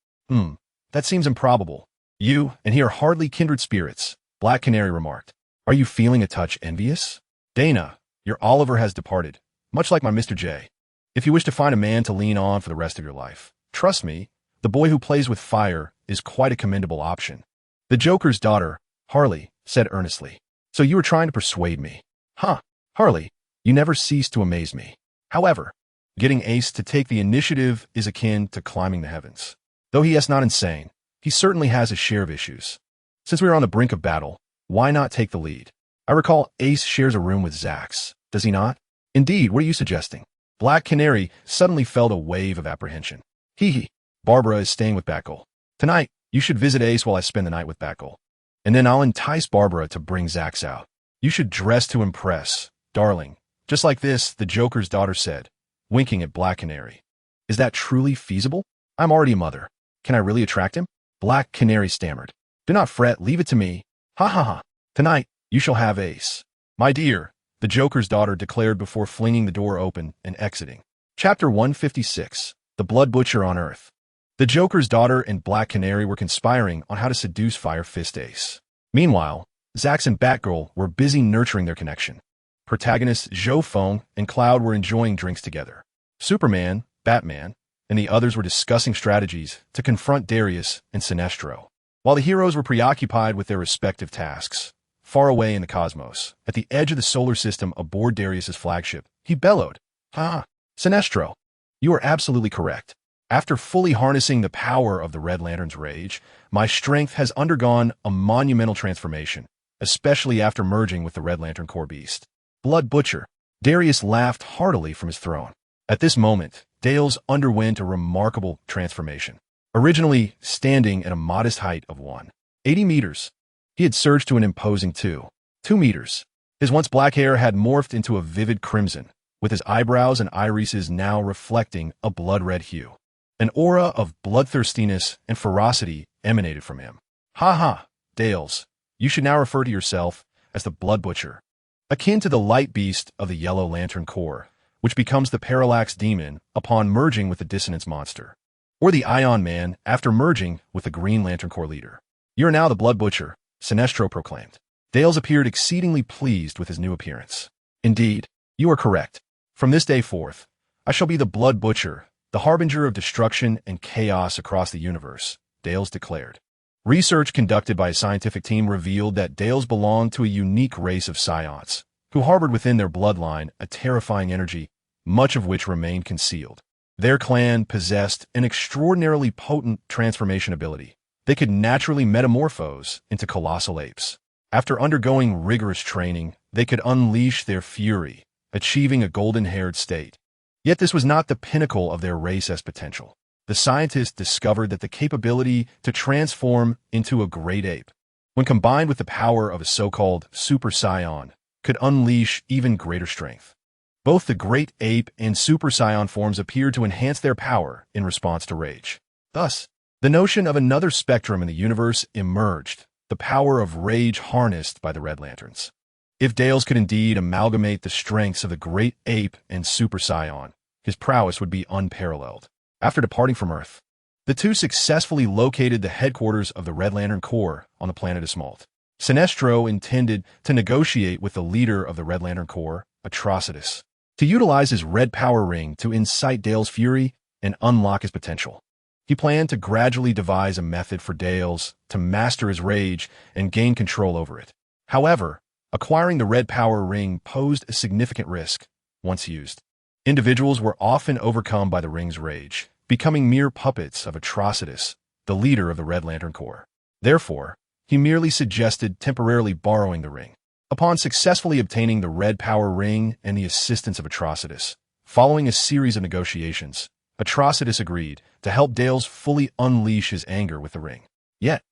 That seems improbable. You and he are hardly kindred spirits," Black Canary remarked. "Are you feeling a touch envious?" "Dana, your Oliver has departed, much like my Mr. J. If you wish to find a man to lean on for the rest of your life, trust me, the boy who plays with fire is quite a commendable option. The Joker's daughter, Harley, said earnestly. So you were trying to persuade me. Huh, Harley, you never cease to amaze me. However, getting Ace to take the initiative is akin to climbing the heavens. Though he is not insane, he certainly has his share of issues. Since we are on the brink of battle, why not take the lead? I recall Ace shares a room with Zax, does he not? Indeed, what are you suggesting? Black Canary suddenly felt a wave of apprehension. Hee. Barbara is staying with Batgirl. Tonight, you should visit Ace while I spend the night with Batgirl. And then I'll entice Barbara to bring Zax out. You should dress to impress, darling. Just like this, the Joker's daughter said, winking at Black Canary. Is that truly feasible? I'm already a mother. Can I really attract him? Black Canary stammered. Do not fret, leave it to me. Ha ha ha. Tonight, you shall have Ace. My dear, the Joker's daughter declared before flinging the door open and exiting. Chapter 156, The Blood Butcher on Earth. The Joker's daughter and Black Canary were conspiring on how to seduce Fire Fist Ace. Meanwhile, Zax and Batgirl were busy nurturing their connection. Protagonists Zhou Feng and Cloud were enjoying drinks together. Superman, Batman, and the others were discussing strategies to confront Darius and Sinestro. While the heroes were preoccupied with their respective tasks, far away in the cosmos, at the edge of the solar system aboard Darius's flagship, he bellowed, "Ah, Sinestro, you are absolutely correct. After fully harnessing the power of the Red Lantern's rage, my strength has undergone a monumental transformation, especially after merging with the Red Lantern core beast. Blood Butcher." Darius laughed heartily from his throne. At this moment, Dales underwent a remarkable transformation. Originally standing at a modest height of 180 meters, he had surged to an imposing 2 meters. His once black hair had morphed into a vivid crimson, with his eyebrows and irises now reflecting a blood-red hue. An aura of bloodthirstiness and ferocity emanated from him. Ha ha, Dales, you should now refer to yourself as the Blood Butcher, akin to the light beast of the Yellow Lantern Corps, which becomes the Parallax Demon upon merging with the Dissonance Monster, or the Ion Man after merging with the Green Lantern Corps leader. You are now the Blood Butcher, Sinestro proclaimed. Dales appeared exceedingly pleased with his new appearance. Indeed, you are correct. From this day forth, I shall be the Blood Butcher, the harbinger of destruction and chaos across the universe, Dales declared. Research conducted by a scientific team revealed that Dales belonged to a unique race of psions, who harbored within their bloodline a terrifying energy, much of which remained concealed. Their clan possessed an extraordinarily potent transformation ability. They could naturally metamorphose into colossal apes. After undergoing rigorous training, they could unleash their fury, achieving a golden-haired state. Yet this was not the pinnacle of their race's potential. The scientists discovered that the capability to transform into a great ape, when combined with the power of a so-called super scion, could unleash even greater strength. Both the great ape and super scion forms appeared to enhance their power in response to rage. Thus, the notion of another spectrum in the universe emerged, the power of rage harnessed by the Red Lanterns. If Dales could indeed amalgamate the strengths of the great ape and super scion, his prowess would be unparalleled. After departing from Earth, the two successfully located the headquarters of the Red Lantern Corps on the planet Ismalt. Sinestro intended to negotiate with the leader of the Red Lantern Corps, Atrocitus, to utilize his red power ring to incite Dale's fury and unlock his potential. He planned to gradually devise a method for Dales to master his rage and gain control over it. However, acquiring the red power ring posed a significant risk once used. Individuals were often overcome by the ring's rage, becoming mere puppets of Atrocitus, the leader of the Red Lantern Corps. Therefore, he merely suggested temporarily borrowing the ring. Upon successfully obtaining the red power ring and the assistance of Atrocitus, following a series of negotiations, Atrocitus agreed to help Dales fully unleash his anger with the ring. Yet,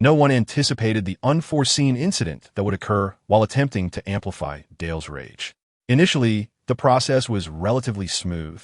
no one anticipated the unforeseen incident that would occur while attempting to amplify Dale's rage. Initially, the process was relatively smooth,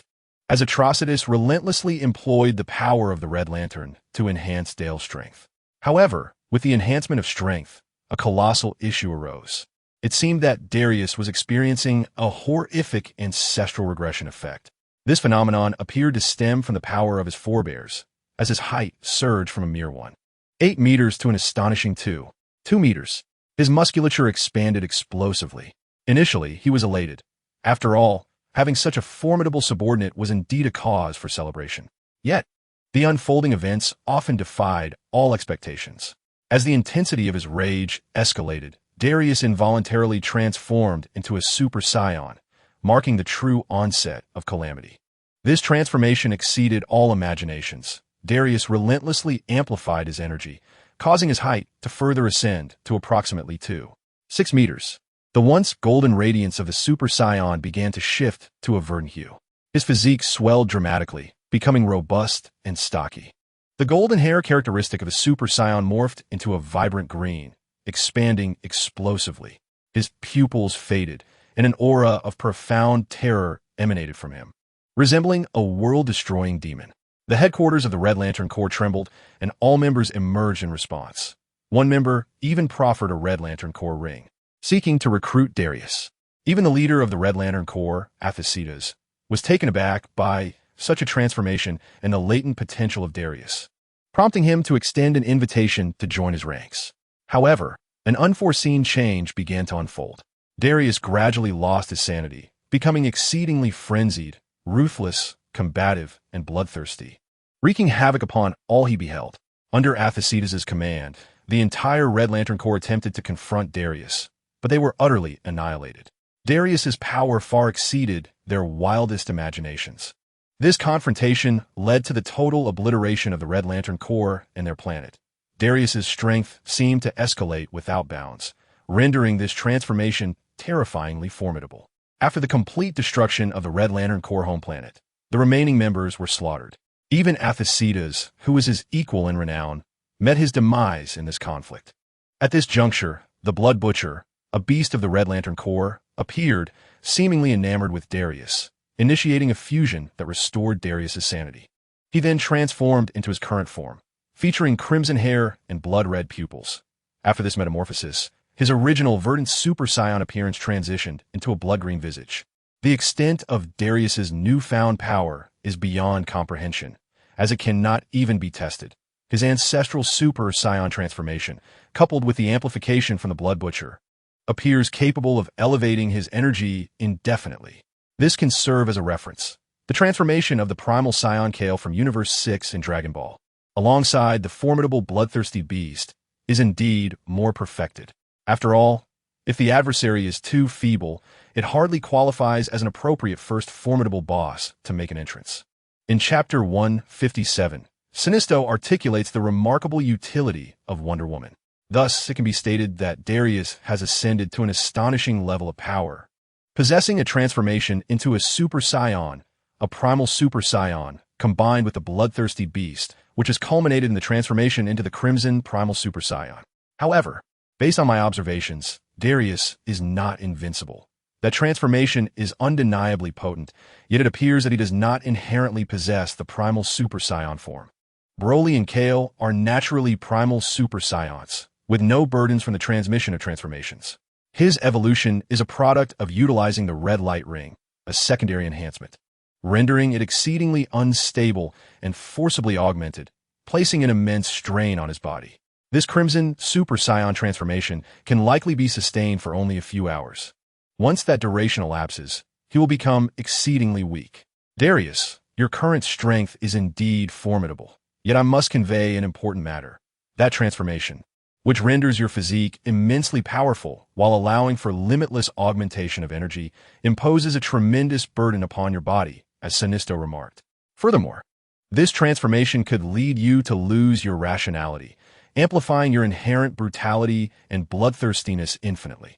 as Atrocitus relentlessly employed the power of the Red Lantern to enhance Dale's strength. However, with the enhancement of strength, a colossal issue arose. It seemed that Darius was experiencing a horrific ancestral regression effect. This phenomenon appeared to stem from the power of his forebears, as his height surged from a mere 1.8 meters to an astonishing 2 meters. His musculature expanded explosively. Initially, he was elated. After all, Having such a formidable subordinate was indeed a cause for celebration. Yet, the unfolding events often defied all expectations. As the intensity of his rage escalated, Darius involuntarily transformed into a super scion, marking the true onset of calamity. This transformation exceeded all imaginations. Darius relentlessly amplified his energy, causing his height to further ascend to approximately 2.6 meters. The once golden radiance of the super scion began to shift to a verdant hue. His physique swelled dramatically, becoming robust and stocky. The golden hair characteristic of the super scion morphed into a vibrant green, expanding explosively. His pupils faded, and an aura of profound terror emanated from him, resembling a world-destroying demon. The headquarters of the Red Lantern Corps trembled, and all members emerged in response. One member even proffered a Red Lantern Corps ring, seeking to recruit Darius. Even the leader of the Red Lantern Corps, Athasides, was taken aback by such a transformation and the latent potential of Darius, prompting him to extend an invitation to join his ranks. However, an unforeseen change began to unfold. Darius gradually lost his sanity, becoming exceedingly frenzied, ruthless, combative, and bloodthirsty, wreaking havoc upon all he beheld. Under Athasides' command, the entire Red Lantern Corps attempted to confront Darius, but they were utterly annihilated. Darius's power far exceeded their wildest imaginations. This confrontation led to the total obliteration of the Red Lantern Corps and their planet. Darius's strength seemed to escalate without bounds, rendering this transformation terrifyingly formidable. After the complete destruction of the Red Lantern Corps home planet, the remaining members were slaughtered. Even Athasides, who was his equal in renown, met his demise in this conflict. At this juncture, the Blood Butcher, a beast of the Red Lantern Corps, appeared, seemingly enamored with Darius, initiating a fusion that restored Darius's sanity. He then transformed into his current form, featuring crimson hair and blood-red pupils. After this metamorphosis, his original verdant super scion appearance transitioned into a blood-green visage. The extent of Darius's newfound power is beyond comprehension, as it cannot even be tested. His ancestral super scion transformation, coupled with the amplification from the Blood Butcher, appears capable of elevating his energy indefinitely. This can serve as a reference. The transformation of the primal scion Kale from Universe 6 in Dragon Ball, alongside the formidable bloodthirsty beast, is indeed more perfected. After all, if the adversary is too feeble, it hardly qualifies as an appropriate first formidable boss to make an entrance. In Chapter 157, Sinisto articulates the remarkable utility of Wonder Woman. Thus, it can be stated that Darius has ascended to an astonishing level of power, possessing a transformation into a super scion, a primal super scion, combined with the bloodthirsty beast, which has culminated in the transformation into the crimson primal super scion. However, based on my observations, Darius is not invincible. That transformation is undeniably potent, yet it appears that he does not inherently possess the primal super scion form. Broly and Kale are naturally primal super scions, with no burdens from the transmission of transformations. His evolution is a product of utilizing the red light ring, a secondary enhancement, rendering it exceedingly unstable and forcibly augmented, placing an immense strain on his body. This crimson super scion transformation can likely be sustained for only a few hours. Once that duration elapses, he will become exceedingly weak. Darius, your current strength is indeed formidable, yet I must convey an important matter. That transformation, which renders your physique immensely powerful while allowing for limitless augmentation of energy, imposes a tremendous burden upon your body, as Sinisto remarked. Furthermore, this transformation could lead you to lose your rationality, amplifying your inherent brutality and bloodthirstiness infinitely.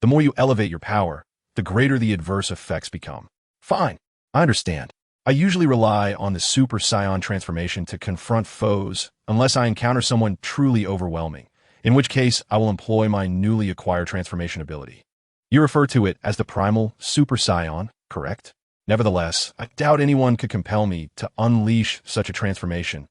The more you elevate your power, the greater the adverse effects become. Fine, I understand. I usually rely on the super scion transformation to confront foes unless I encounter someone truly overwhelming, in which case I will employ my newly acquired transformation ability. You refer to it as the primal super scion, correct? Nevertheless, I doubt anyone could compel me to unleash such a transformation.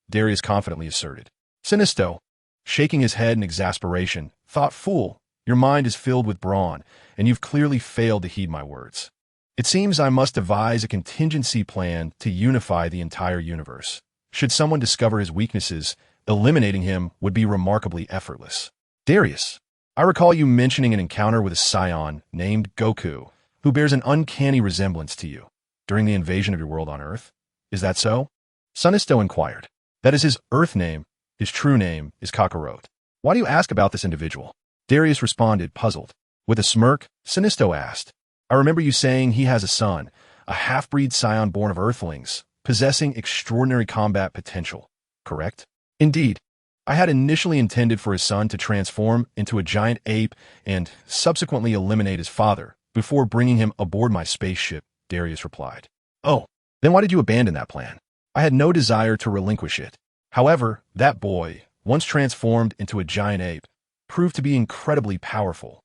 Darius confidently asserted. Sinisto, shaking his head in exasperation, thought, "Fool, your mind is filled with brawn, and you've clearly failed to heed my words. It seems I must devise a contingency plan to unify the entire universe. Should someone discover his weaknesses, eliminating him would be remarkably effortless." Darius, I recall you mentioning an encounter with a scion named Goku, who bears an uncanny resemblance to you during the invasion of your world on Earth. Is that so? Sinisto inquired. That is his Earth name. His true name is Kakarot. Why do you ask about this individual? Darius responded, puzzled. With a smirk, Sinisto asked, I remember you saying he has a son, a half-breed scion born of Earthlings, possessing extraordinary combat potential, correct? Indeed. I had initially intended for his son to transform into a giant ape and subsequently eliminate his father before bringing him aboard my spaceship, Darius replied. Oh, then why did you abandon that plan? I had no desire to relinquish it. However, that boy, once transformed into a giant ape, proved to be incredibly powerful,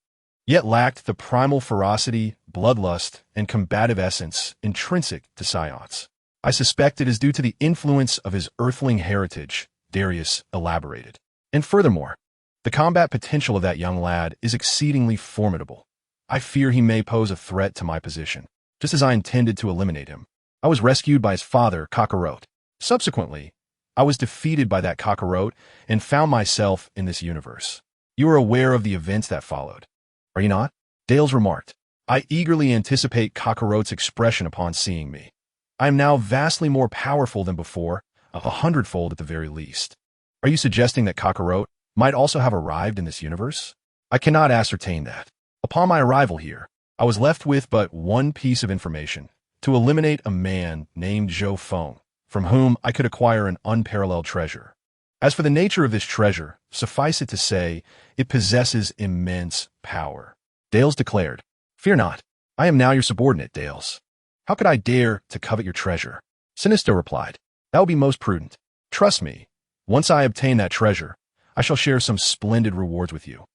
yet lacked the primal ferocity, bloodlust, and combative essence intrinsic to scions. I suspect it is due to the influence of his Earthling heritage, Darius elaborated. And furthermore, the combat potential of that young lad is exceedingly formidable. I fear he may pose a threat to my position, just as I intended to eliminate him. I was rescued by his father, Kakarot. Subsequently, I was defeated by that Kakarot and found myself in this universe. You are aware of the events that followed, are you not? Dales remarked. I eagerly anticipate Kakarot's expression upon seeing me. I am now vastly more powerful than before, 100-fold at the very least. Are you suggesting that Kakarot might also have arrived in this universe? I cannot ascertain that. Upon my arrival here, I was left with but one piece of information, to eliminate a man named Zhou Feng, from whom I could acquire an unparalleled treasure. As for the nature of this treasure, suffice it to say, it possesses immense power. Dales declared, Fear not. I am now your subordinate, Dales. How could I dare to covet your treasure? Sinisto replied, That would be most prudent. Trust me, once I obtain that treasure, I shall share some splendid rewards with you.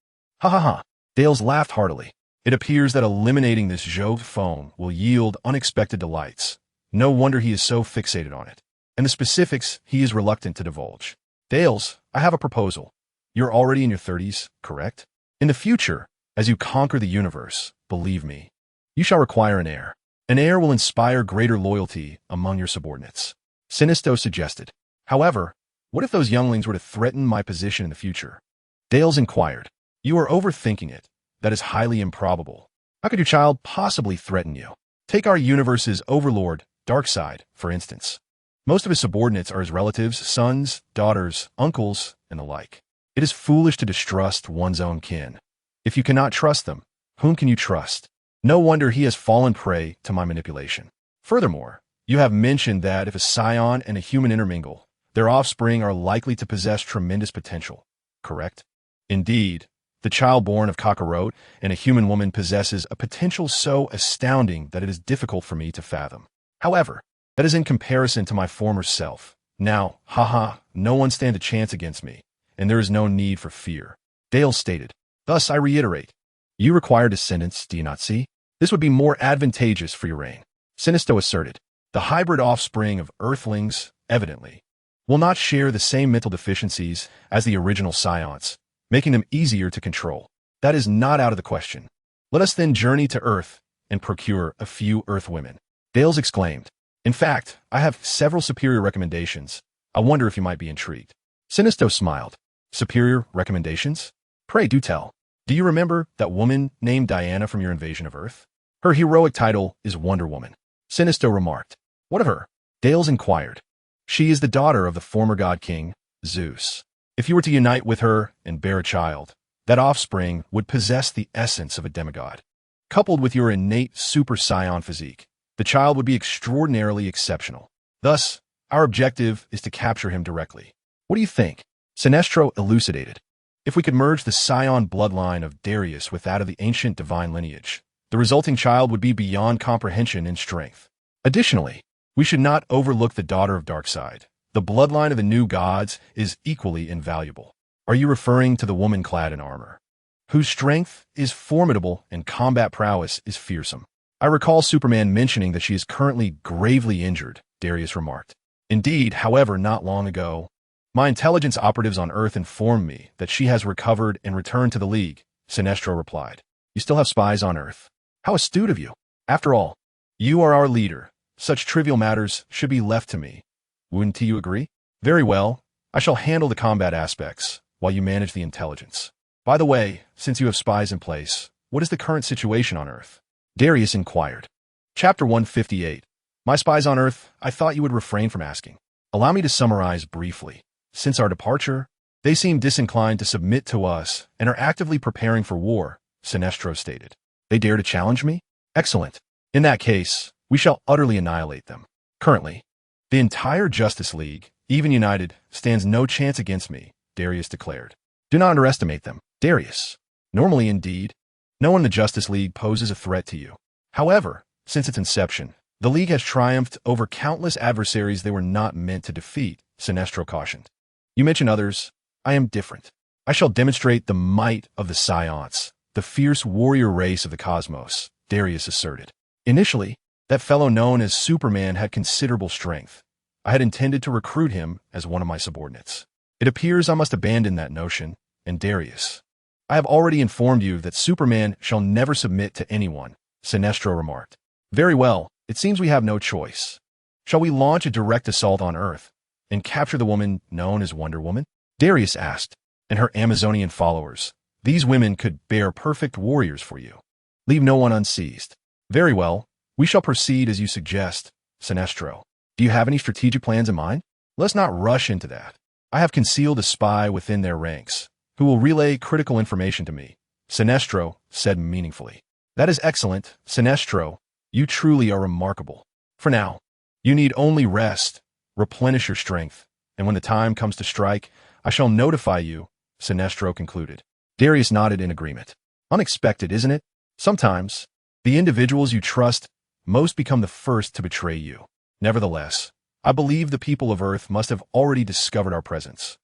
Ha ha ha. Dales laughed heartily. It appears that eliminating this Zhou Feng will yield unexpected delights. No wonder he is so fixated on it. And the specifics he is reluctant to divulge. Dales, I have a proposal. You're already in your 30s, correct? In the future, as you conquer the universe, believe me, you shall require an heir. An heir will inspire greater loyalty among your subordinates. Sinisto suggested. However, what if those younglings were to threaten my position in the future? Dales inquired. You are overthinking it. That is highly improbable. How could your child possibly threaten you? Take our universe's overlord, Darkseid, for instance. Most of his subordinates are his relatives, sons, daughters, uncles, and the like. It is foolish to distrust one's own kin. If you cannot trust them, whom can you trust? No wonder he has fallen prey to my manipulation. Furthermore, you have mentioned that if a scion and a human intermingle, their offspring are likely to possess tremendous potential, correct? Indeed, the child born of Kakarot and a human woman possesses a potential so astounding that it is difficult for me to fathom. However, that is in comparison to my former self. Now, haha, no one stands a chance against me, and there is no need for fear. Dale stated. Thus, I reiterate, you require descendants, do you not see? This would be more advantageous for your reign. Sinisto asserted. The hybrid offspring of Earthlings, evidently, will not share the same mental deficiencies as the original scions, making them easier to control. That is not out of the question. Let us then journey to Earth and procure a few Earth women. Dales exclaimed. In fact, I have several superior recommendations. I wonder if you might be intrigued. Sinisto smiled. Superior recommendations? Pray do tell. Do you remember that woman named Diana from your invasion of Earth? Her heroic title is Wonder Woman. Sinisto remarked. What of her? Dales inquired. She is the daughter of the former god king, Zeus. If you were to unite with her and bear a child, that offspring would possess the essence of a demigod. Coupled with your innate super scion physique, the child would be extraordinarily exceptional. Thus, our objective is to capture him directly. What do you think? Sinestro elucidated. If we could merge the scion bloodline of Darius with that of the ancient divine lineage, the resulting child would be beyond comprehension in strength. Additionally, we should not overlook the daughter of Darkseid. The bloodline of the new gods is equally invaluable. Are you referring to the woman clad in armor, whose strength is formidable and combat prowess is fearsome? I recall Superman mentioning that she is currently gravely injured, Darius remarked. Indeed, however, not long ago, my intelligence operatives on Earth informed me that she has recovered and returned to the League, Sinestro replied. You still have spies on Earth? How astute of you. After all, you are our leader. Such trivial matters should be left to me. Wouldn't you agree? Very well. I shall handle the combat aspects, while you manage the intelligence. By the way, since you have spies in place, what is the current situation on Earth? Darius inquired. Chapter 158. My spies on Earth, I thought you would refrain from asking. Allow me to summarize briefly. Since our departure, they seem disinclined to submit to us and are actively preparing for war, Sinestro stated. They dare to challenge me? Excellent. In that case, we shall utterly annihilate them. Currently, the entire Justice League, even united, stands no chance against me, Darius declared. Do not underestimate them, Darius. Normally, indeed, no one in the Justice League poses a threat to you. However, since its inception, the League has triumphed over countless adversaries they were not meant to defeat, Sinestro cautioned. You mention others. I am different. I shall demonstrate the might of the Scions, the fierce warrior race of the cosmos, Darius asserted. Initially, that fellow known as Superman had considerable strength. I had intended to recruit him as one of my subordinates. It appears I must abandon that notion, and Darius. I have already informed you that Superman shall never submit to anyone, Sinestro remarked. Very well, it seems we have no choice. Shall we launch a direct assault on Earth and capture the woman known as Wonder Woman? Darius asked, and her Amazonian followers. These women could bear perfect warriors for you. Leave no one unseized. Very well, we shall proceed as you suggest, Sinestro. Do you have any strategic plans in mind? Let's not rush into that. I have concealed a spy within their ranks, who will relay critical information to me, Sinestro said meaningfully. That is excellent, Sinestro. You truly are remarkable. For now, you need only rest, replenish your strength, and when the time comes to strike, I shall notify you, Sinestro concluded. Darius nodded in agreement. Unexpected, isn't it? Sometimes, the individuals you trust most become the first to betray you. Nevertheless, I believe the people of Earth must have already discovered our presence.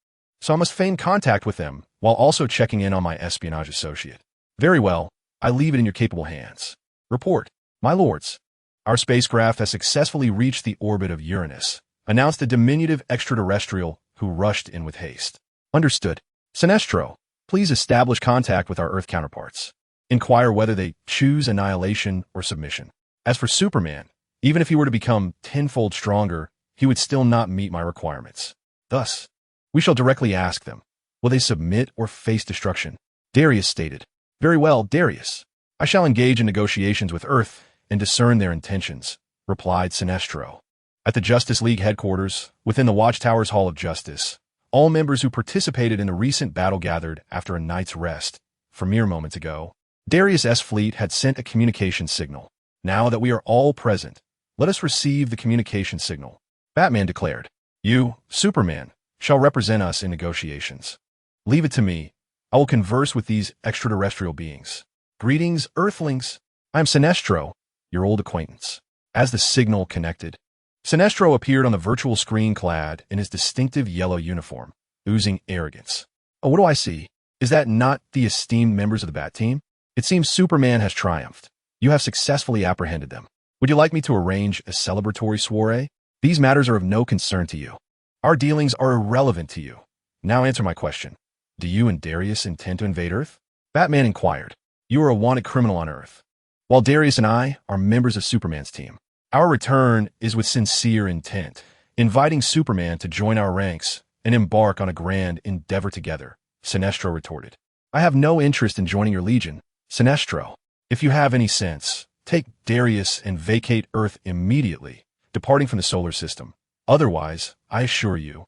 So I must feign contact with them while also checking in on my espionage associate. Very well, I leave it in your capable hands. Report. My lords, our spacecraft has successfully reached the orbit of Uranus, announced a diminutive extraterrestrial who rushed in with haste. Understood. Sinestro, please establish contact with our Earth counterparts. Inquire whether they choose annihilation or submission. As for Superman, even if he were to become tenfold stronger, he would still not meet my requirements. Thus, we shall directly ask them, will they submit or face destruction? Darius stated. Very well, Darius. I shall engage in negotiations with Earth and discern their intentions, replied Sinestro. At the Justice League headquarters, within the Watchtower's Hall of Justice, all members who participated in the recent battle gathered after a night's rest. For mere moments ago, Darius' fleet had sent a communication signal. Now that we are all present, let us receive the communication signal. Batman declared, You, Superman, shall represent us in negotiations. Leave it to me. I will converse with these extraterrestrial beings. Greetings, Earthlings. I am Sinestro, your old acquaintance. As the signal connected, Sinestro appeared on the virtual screen clad in his distinctive yellow uniform, oozing arrogance. Oh, what do I see? Is that not the esteemed members of the Bat Team? It seems Superman has triumphed. You have successfully apprehended them. Would you like me to arrange a celebratory soiree? These matters are of no concern to you. Our dealings are irrelevant to you. Now answer my question. Do you and Darius intend to invade Earth? Batman inquired. You are a wanted criminal on Earth, while Darius and I are members of Superman's team. Our return is with sincere intent, inviting Superman to join our ranks and embark on a grand endeavor together, Sinestro retorted. I have no interest in joining your legion, Sinestro. If you have any sense, take Darius and vacate Earth immediately, departing from the solar system. Otherwise, I assure you,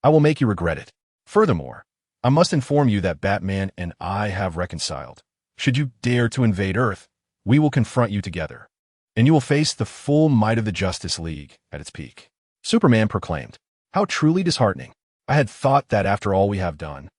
I will make you regret it. Furthermore, I must inform you that Batman and I have reconciled. Should you dare to invade Earth, we will confront you together, and you will face the full might of the Justice League at its peak. Superman proclaimed. How truly disheartening. I had thought that after all we have done,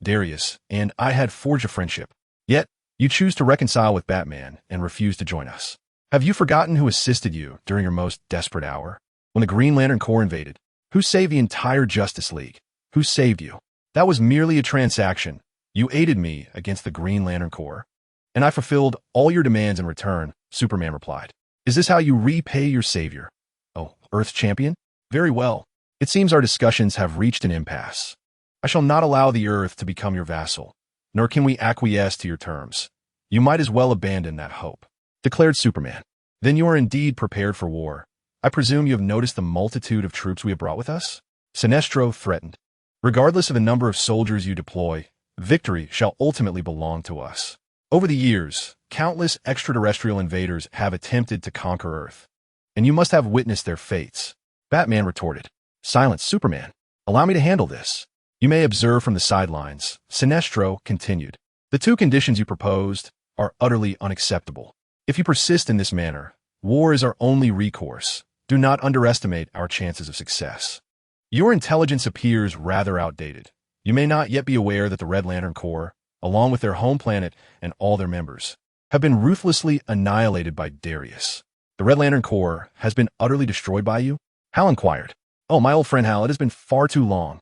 Darius and I had forged a friendship. Yet, you choose to reconcile with Batman and refuse to join us. Have you forgotten who assisted you during your most desperate hour? When the Green Lantern Corps invaded, who saved the entire Justice League? Who saved you? That was merely a transaction. You aided me against the Green Lantern Corps, and I fulfilled all your demands in return, Superman replied. Is this how you repay your savior? Oh, Earth Champion? Very well. It seems our discussions have reached an impasse. I shall not allow the Earth to become your vassal, nor can we acquiesce to your terms. You might as well abandon that hope, declared Superman. Then you are indeed prepared for war. I presume you have noticed the multitude of troops we have brought with us? Sinestro threatened. Regardless of the number of soldiers you deploy, victory shall ultimately belong to us. Over the years, countless extraterrestrial invaders have attempted to conquer Earth, and you must have witnessed their fates. Batman retorted. Silence, Superman. Allow me to handle this. You may observe from the sidelines. Sinestro continued. The two conditions you proposed are utterly unacceptable. If you persist in this manner, war is our only recourse. Do not underestimate our chances of success. Your intelligence appears rather outdated. You may not yet be aware that the Red Lantern Corps, along with their home planet and all their members, have been ruthlessly annihilated by Darius. The Red Lantern Corps has been utterly destroyed by you? Hal inquired. Oh, my old friend Hal, it has been far too long.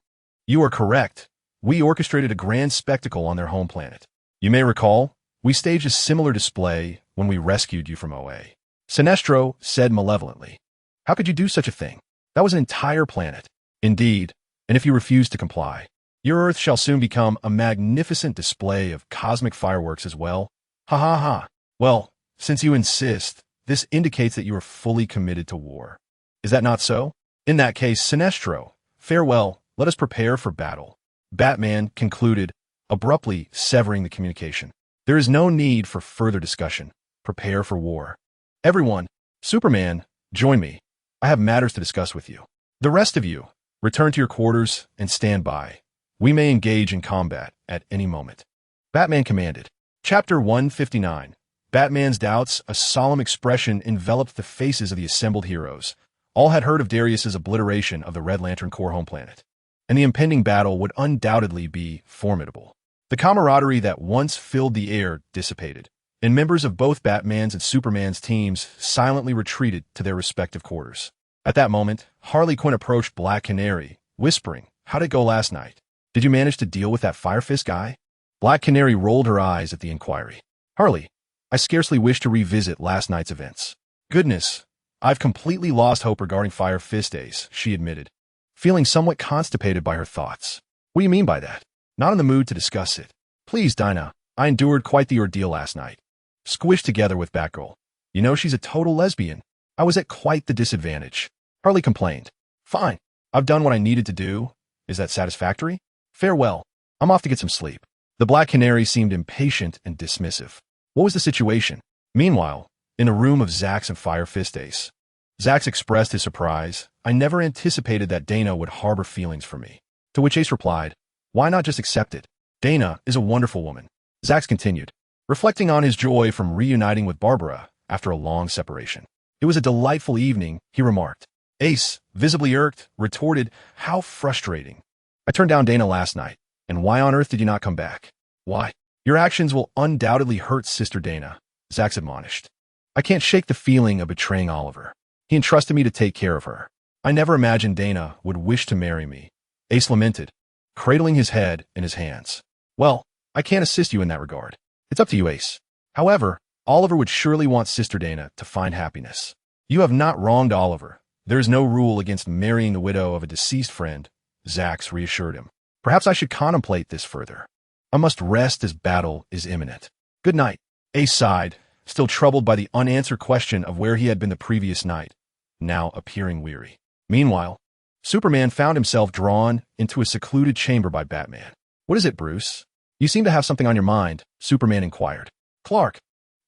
You are correct. We orchestrated a grand spectacle on their home planet. You may recall, we staged a similar display when we rescued you from OA. Sinestro said malevolently. How could you do such a thing? That was an entire planet. Indeed, and if you refuse to comply, your Earth shall soon become a magnificent display of cosmic fireworks as well. Ha ha ha. Well, since you insist, this indicates that you are fully committed to war. Is that not so? In that case, Sinestro, farewell, let us prepare for battle. Batman concluded, abruptly severing the communication. There is no need for further discussion. Prepare for war. Everyone, Superman, join me. I have matters to discuss with you. The rest of you, return to your quarters and stand by. We may engage in combat at any moment. Batman commanded. Chapter 159. Batman's doubts, a solemn expression enveloped the faces of the assembled heroes. All had heard of Darius's obliteration of the Red Lantern Corps home planet, and the impending battle would undoubtedly be formidable. The camaraderie that once filled the air dissipated, and members of both Batman's and Superman's teams silently retreated to their respective quarters. At that moment, Harley Quinn approached Black Canary, whispering, How'd it go last night? Did you manage to deal with that Fire Fist guy? Black Canary rolled her eyes at the inquiry. Harley, I scarcely wish to revisit last night's events. Goodness, I've completely lost hope regarding Fire Fist Days, she admitted, feeling somewhat constipated by her thoughts. What do you mean by that? Not in the mood to discuss it. Please, Dinah, I endured quite the ordeal last night. Squished together with Batgirl. You know she's a total lesbian. I was at quite the disadvantage. Harley complained. Fine, I've done what I needed to do. Is that satisfactory? Farewell. I'm off to get some sleep. The Black Canary seemed impatient and dismissive. What was the situation? Meanwhile, in the room of Zax and Fire Fist Ace, Zax expressed his surprise. I never anticipated that Dana would harbor feelings for me. To which Ace replied, Why not just accept it? Dana is a wonderful woman. Zax continued, reflecting on his joy from reuniting with Barbara after a long separation. It was a delightful evening, he remarked. Ace, visibly irked, retorted, How frustrating. I turned down Dana last night, and why on earth did you not come back? Why? Your actions will undoubtedly hurt Sister Dana, Zax admonished. I can't shake the feeling of betraying Oliver. He entrusted me to take care of her. I never imagined Dana would wish to marry me. Ace lamented, cradling his head in his hands. Well, I can't assist you in that regard. It's up to you, Ace. However, Oliver would surely want Sister Dana to find happiness. You have not wronged Oliver. There is no rule against marrying the widow of a deceased friend, Zax reassured him. Perhaps I should contemplate this further. I must rest as battle is imminent. Good night. Ace sighed, still troubled by the unanswered question of where he had been the previous night, now appearing weary. Meanwhile, Superman found himself drawn into a secluded chamber by Batman. What is it, Bruce? You seem to have something on your mind, Superman inquired. Clark,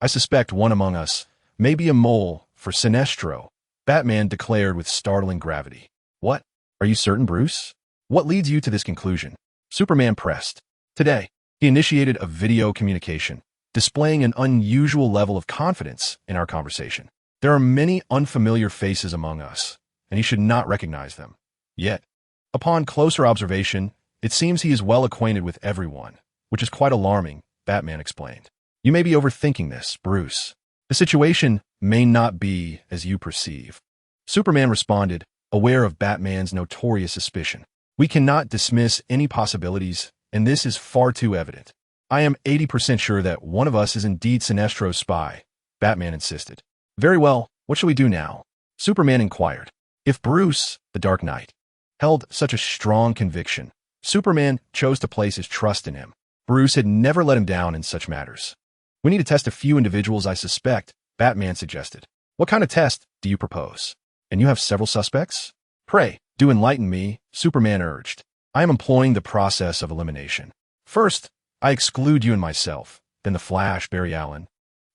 I suspect one among us may be a mole for Sinestro, Batman declared with startling gravity. What? Are you certain, Bruce? What leads you to this conclusion? Superman pressed. Today, he initiated a video communication, displaying an unusual level of confidence in our conversation. There are many unfamiliar faces among us, and he should not recognize them. Yet, upon closer observation, it seems he is well acquainted with everyone, which is quite alarming, Batman explained. You may be overthinking this, Bruce. The situation may not be as you perceive. Superman responded, aware of Batman's notorious suspicion. We cannot dismiss any possibilities, and this is far too evident. I am 80% sure that one of us is indeed Sinestro's spy, Batman insisted. Very well, what shall we do now? Superman inquired. If Bruce, the Dark Knight, held such a strong conviction, Superman chose to place his trust in him. Bruce had never let him down in such matters. We need to test a few individuals I suspect, Batman suggested. What kind of test do you propose? And you have several suspects? Pray, do enlighten me, Superman urged. I am employing the process of elimination. First, I exclude you and myself, then the Flash, Barry Allen,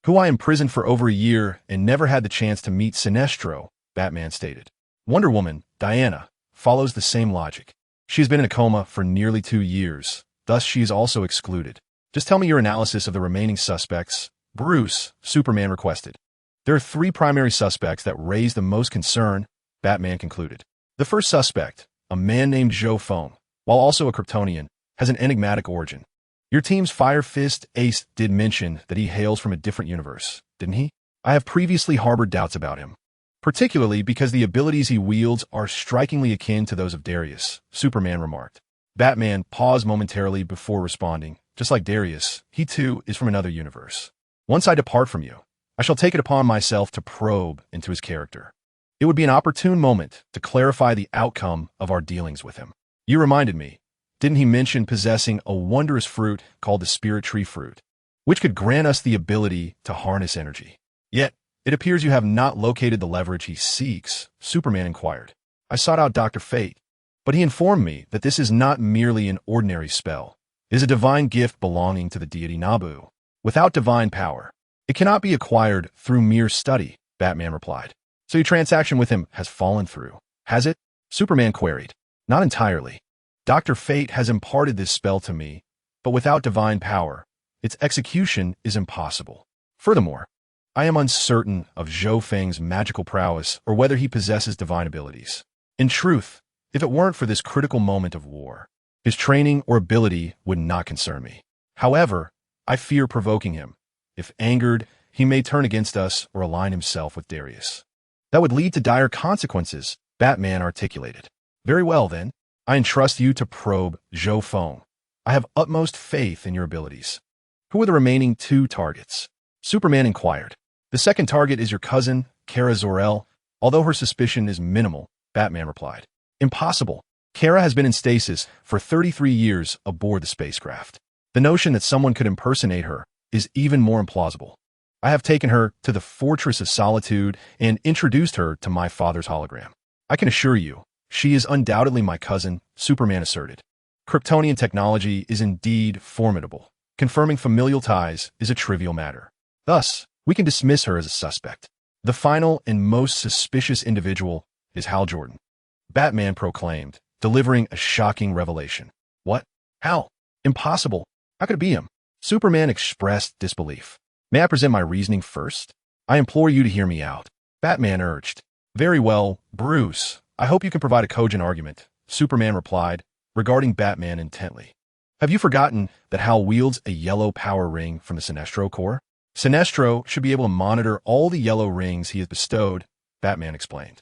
who I imprisoned for over a year and never had the chance to meet Sinestro, Batman stated. Wonder Woman, Diana, follows the same logic. She has been in a coma for nearly 2 years, thus she is also excluded. Just tell me your analysis of the remaining suspects. Bruce, Superman requested. There are 3 primary suspects that raise the most concern, Batman concluded. The first suspect, a man named Zhou Feng, while also a Kryptonian, has an enigmatic origin. Your team's Fire Fist ace did mention that he hails from a different universe, didn't he? I have previously harbored doubts about him, particularly because the abilities he wields are strikingly akin to those of Darius, Superman remarked. Batman paused momentarily before responding. Just like Darius, he too is from another universe. Once I depart from you, I shall take it upon myself to probe into his character. It would be an opportune moment to clarify the outcome of our dealings with him. You reminded me, didn't he mention possessing a wondrous fruit called the Spirit Tree Fruit, which could grant us the ability to harness energy? Yet, it appears you have not located the leverage he seeks, Superman inquired. I sought out Dr. Fate, but he informed me that this is not merely an ordinary spell. It is a divine gift belonging to the deity Nabu. Without divine power, it cannot be acquired through mere study, Batman replied. So your transaction with him has fallen through, has it? Superman queried. Not entirely. Dr. Fate has imparted this spell to me, but without divine power, its execution is impossible. Furthermore, I am uncertain of Zhou Feng's magical prowess or whether he possesses divine abilities. In truth, if it weren't for this critical moment of war, his training or ability would not concern me. However, I fear provoking him. If angered, he may turn against us or align himself with Darius. That would lead to dire consequences, Batman articulated. Very well, then. I entrust you to probe Zhou Feng. I have utmost faith in your abilities. Who are the remaining 2 targets? Superman inquired. The second target is your cousin, Kara Zor-El. Although her suspicion is minimal, Batman replied. Impossible. Kara has been in stasis for 33 years aboard the spacecraft. The notion that someone could impersonate her is even more implausible. I have taken her to the Fortress of Solitude and introduced her to my father's hologram. I can assure you, she is undoubtedly my cousin, Superman asserted. Kryptonian technology is indeed formidable. Confirming familial ties is a trivial matter. Thus, we can dismiss her as a suspect. The final and most suspicious individual is Hal Jordan, Batman proclaimed, delivering a shocking revelation. What? How? Impossible. How could it be him? Superman expressed disbelief. May I present my reasoning first? I implore you to hear me out. Batman urged. Very well, Bruce. I hope you can provide a cogent argument, Superman replied, regarding Batman intently. Have you forgotten that Hal wields a yellow power ring from the Sinestro core? Sinestro should be able to monitor all the yellow rings he has bestowed, Batman explained.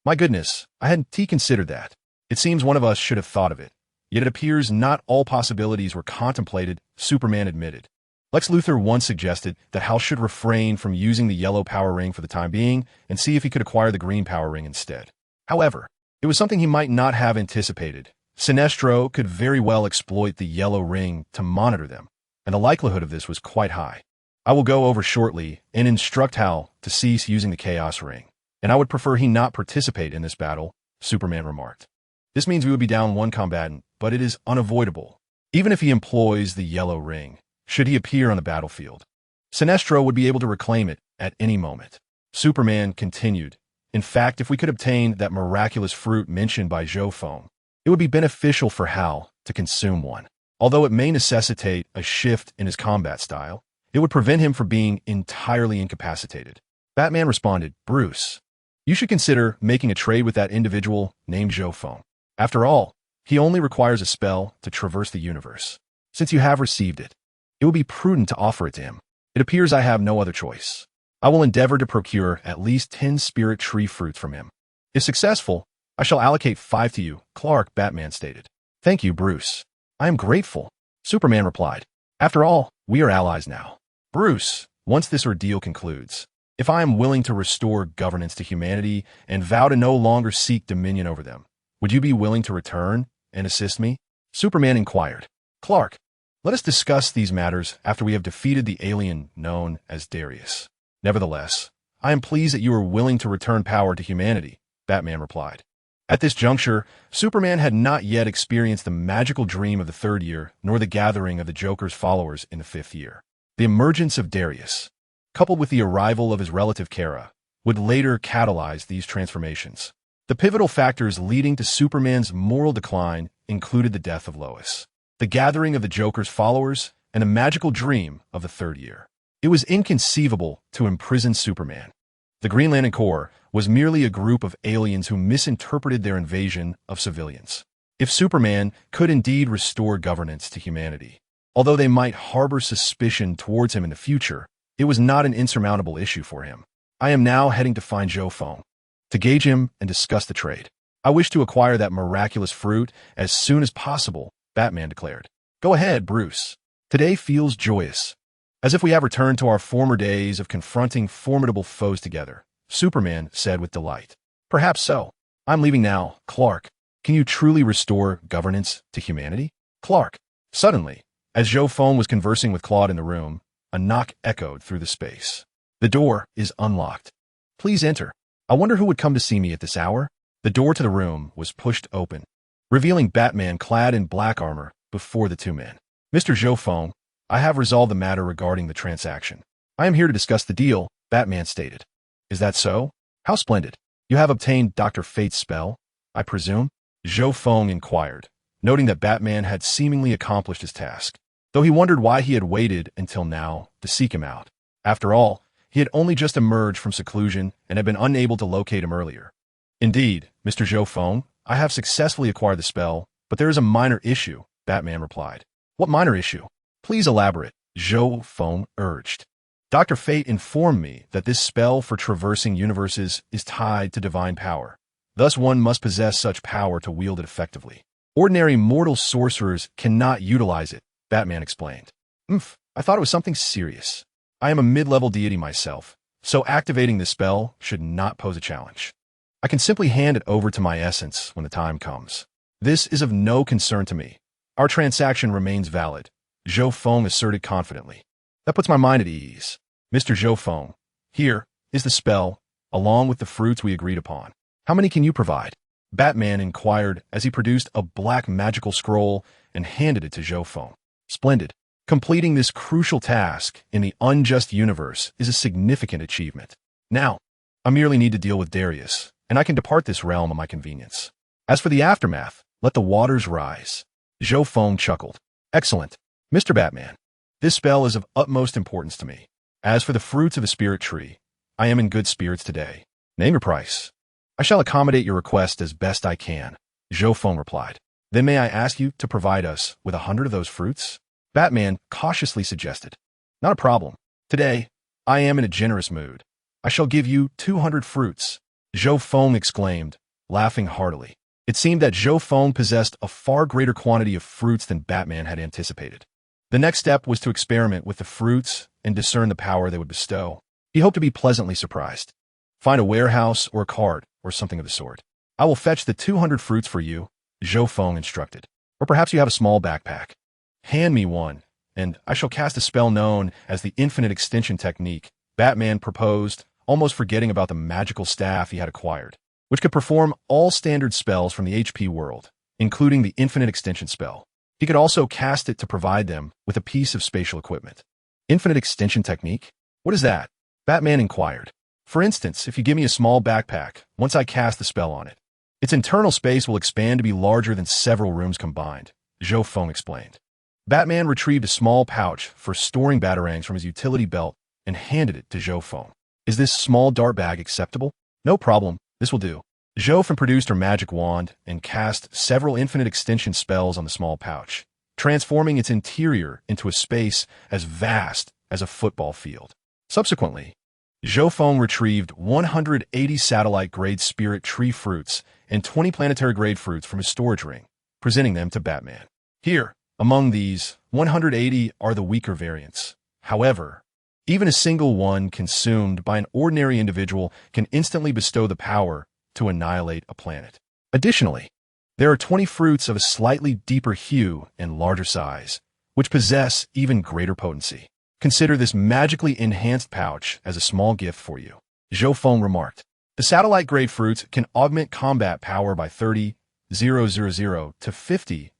My goodness, I hadn't considered that. It seems one of us should have thought of it. Yet it appears not all possibilities were contemplated, Superman admitted. Lex Luthor once suggested that Hal should refrain from using the yellow power ring for the time being and see if he could acquire the green power ring instead. However, it was something he might not have anticipated. Sinestro could very well exploit the yellow ring to monitor them, and the likelihood of this was quite high. I will go over shortly and instruct Hal to cease using the Chaos Ring, and I would prefer he not participate in this battle, Superman remarked. This means we would be down 1 combatant, but it is unavoidable. Even if he employs the yellow ring, should he appear on the battlefield, Sinestro would be able to reclaim it at any moment. Superman continued. In fact, if we could obtain that miraculous fruit mentioned by Zhou Feng, it would be beneficial for Hal to consume one. Although it may necessitate a shift in his combat style, it would prevent him from being entirely incapacitated. Batman responded, Bruce, you should consider making a trade with that individual named Zhou Feng. After all, he only requires a spell to traverse the universe. Since you have received it, it would be prudent to offer it to him. It appears I have no other choice. I will endeavor to procure at least 10 spirit tree fruits from him. If successful, I shall allocate 5 to you, Clark, Batman stated. Thank you, Bruce. I am grateful, Superman replied. After all, we are allies now. Bruce, once this ordeal concludes, if I am willing to restore governance to humanity and vow to no longer seek dominion over them, would you be willing to return and assist me? Superman inquired. Clark, let us discuss these matters after we have defeated the alien known as Darius. Nevertheless, I am pleased that you are willing to return power to humanity, Batman replied. At this juncture, Superman had not yet experienced the magical dream of the 3rd year, nor the gathering of the Joker's followers in the 5th year. The emergence of Darius. coupled with the arrival of his relative Kara, would later catalyze these transformations. The pivotal factors leading to Superman's moral decline included the death of Lois, the gathering of the Joker's followers, and a magical dream of the third year. It was inconceivable to imprison Superman. The Green Lantern Corps was merely a group of aliens who misinterpreted their invasion of civilians. If Superman could indeed restore governance to humanity, although they might harbor suspicion towards him in the future, it was not an insurmountable issue for him. I am now heading to find Zhou Feng, to gauge him and discuss the trade. I wish to acquire that miraculous fruit as soon as possible, Batman declared. Go ahead, Bruce. Today feels joyous, as if we have returned to our former days of confronting formidable foes together, Superman said with delight. Perhaps so. I'm leaving now, Clark. Can you truly restore governance to humanity? Clark. Suddenly, as Zhou Feng was conversing with Claude in the room, a knock echoed through the space. The door is unlocked. Please enter. I wonder who would come to see me at this hour? The door to the room was pushed open, revealing Batman clad in black armor before the two men. Mr. Zhou Feng, I have resolved the matter regarding the transaction. I am here to discuss the deal, Batman stated. Is that so? How splendid. You have obtained Dr. Fate's spell, I presume? Zhou Feng inquired, noting that Batman had seemingly accomplished his task, though he wondered why he had waited until now to seek him out. After all, he had only just emerged from seclusion and had been unable to locate him earlier. Indeed, Mr. Zhou Feng, I have successfully acquired the spell, but there is a minor issue, Batman replied. What minor issue? Please elaborate, Zhou Feng urged. Dr. Fate informed me that this spell for traversing universes is tied to divine power. Thus one must possess such power to wield it effectively. Ordinary mortal sorcerers cannot utilize it, Batman explained. I thought it was something serious. I am a mid-level deity myself, so activating this spell should not pose a challenge. I can simply hand it over to my essence when the time comes. This is of no concern to me. Our transaction remains valid, Zhou Feng asserted confidently. That puts my mind at ease. Mr. Zhou Feng, here is the spell, along with the fruits we agreed upon. How many can you provide? Batman inquired as he produced a black magical scroll and handed it to Zhou Feng. Splendid. Completing this crucial task in the unjust universe is a significant achievement. Now, I merely need to deal with Darius, and I can depart this realm at my convenience. As for the aftermath, let the waters rise. Zhou Feng chuckled. Excellent. Mr. Batman, this spell is of utmost importance to me. As for the fruits of the spirit tree, I am in good spirits today. Name your price. I shall accommodate your request as best I can, Zhou Feng replied. Then may I ask you to provide us with 100 of those fruits? Batman cautiously suggested. Not a problem. Today, I am in a generous mood. I shall give you 200 fruits, Zhou Feng exclaimed, laughing heartily. It seemed that Zhou Feng possessed a far greater quantity of fruits than Batman had anticipated. The next step was to experiment with the fruits and discern the power they would bestow. He hoped to be pleasantly surprised. Find a warehouse or a cart or something of the sort. I will fetch the 200 fruits for you, Zhou Feng instructed. Or perhaps you have a small backpack. Hand me one, and I shall cast a spell known as the infinite extension technique, Batman proposed, almost forgetting about the magical staff he had acquired, which could perform all standard spells from the HP world, including the infinite extension spell. He could also cast it to provide them with a piece of spatial equipment. Infinite extension technique? What is that? Batman inquired. For instance, if you give me a small backpack, once I cast the spell on it, its internal space will expand to be larger than several rooms combined, Zhou Feng explained. Batman retrieved a small pouch for storing batarangs from his utility belt and handed it to Zhou Feng. Is this small dart bag acceptable? No problem, this will do. Zhou Feng produced her magic wand and cast several infinite extension spells on the small pouch, transforming its interior into a space as vast as a football field. Subsequently, Zhou Feng retrieved 180 satellite-grade spirit tree fruits and 20 planetary-grade fruits from his storage ring, presenting them to Batman. Here, among these, 180 are the weaker variants. However, even a single one consumed by an ordinary individual can instantly bestow the power to annihilate a planet. Additionally, there are 20 fruits of a slightly deeper hue and larger size, which possess even greater potency. Consider this magically enhanced pouch as a small gift for you, Zhou Feng remarked. The satellite-grade fruits can augment combat power by 30,000 to 50,000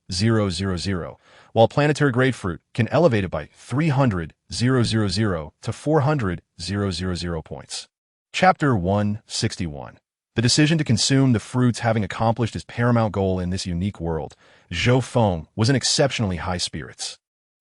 while planetary-grade fruit can elevate it by 300,000 to 400,000 points. Chapter 161. The decision to consume the fruits having accomplished his paramount goal in this unique world, Zhou Feng was in exceptionally high spirits.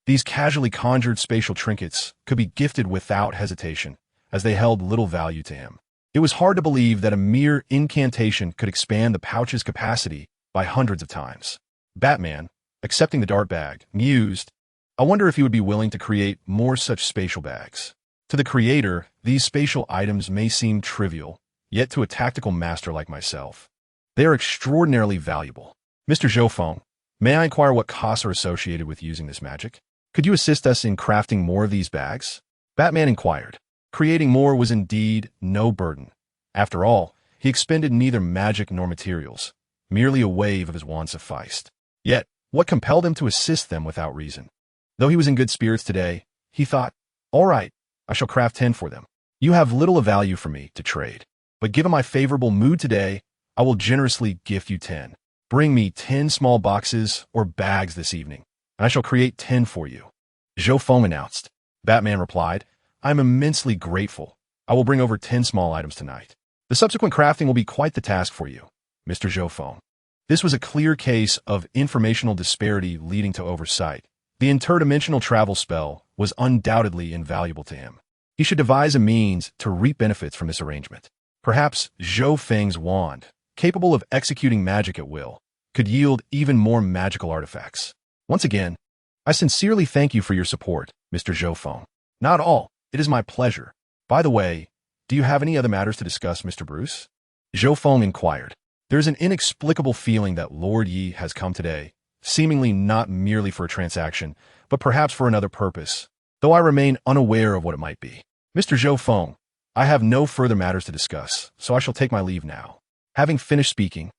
These casually conjured spatial trinkets could be gifted without hesitation, as they held little value to him. It was hard to believe that a mere incantation could expand the pouch's capacity by hundreds of times. Batman, accepting the dart bag, mused, "I wonder if he would be willing to create more such spatial bags." To the creator, these spatial items may seem trivial, yet to a tactical master like myself, they are extraordinarily valuable. Mr. Zhou Feng, may I inquire what costs are associated with using this magic? Could you assist us in crafting more of these bags? Batman inquired. Creating more was indeed no burden. After all, he expended neither magic nor materials. Merely a wave of his wand sufficed. Yet, what compelled him to assist them without reason? Though he was in good spirits today, he thought, "All right, I shall craft 10 for them. You have little of value for me to trade. But given my favorable mood today, I will generously gift you 10. Bring me 10 small boxes or bags this evening, and I shall create 10 for you." Zhou Feng announced. Batman replied, "I am immensely grateful. I will bring over 10 small items tonight. The subsequent crafting will be quite the task for you, Mr. Zhou Feng." This was a clear case of informational disparity leading to oversight. The interdimensional travel spell was undoubtedly invaluable to him. He should devise a means to reap benefits from this arrangement. Perhaps Zhou Feng's wand, capable of executing magic at will, could yield even more magical artifacts. Once again, I sincerely thank you for your support, Mr. Zhou Feng. Not all. It is my pleasure. By the way, do you have any other matters to discuss, Mr. Bruce? Zhou Feng inquired. There is an inexplicable feeling that Lord Yi has come today, seemingly not merely for a transaction, but perhaps for another purpose, though I remain unaware of what it might be. Mr. Zhou Feng, I have no further matters to discuss, so I shall take my leave now. Having finished speaking,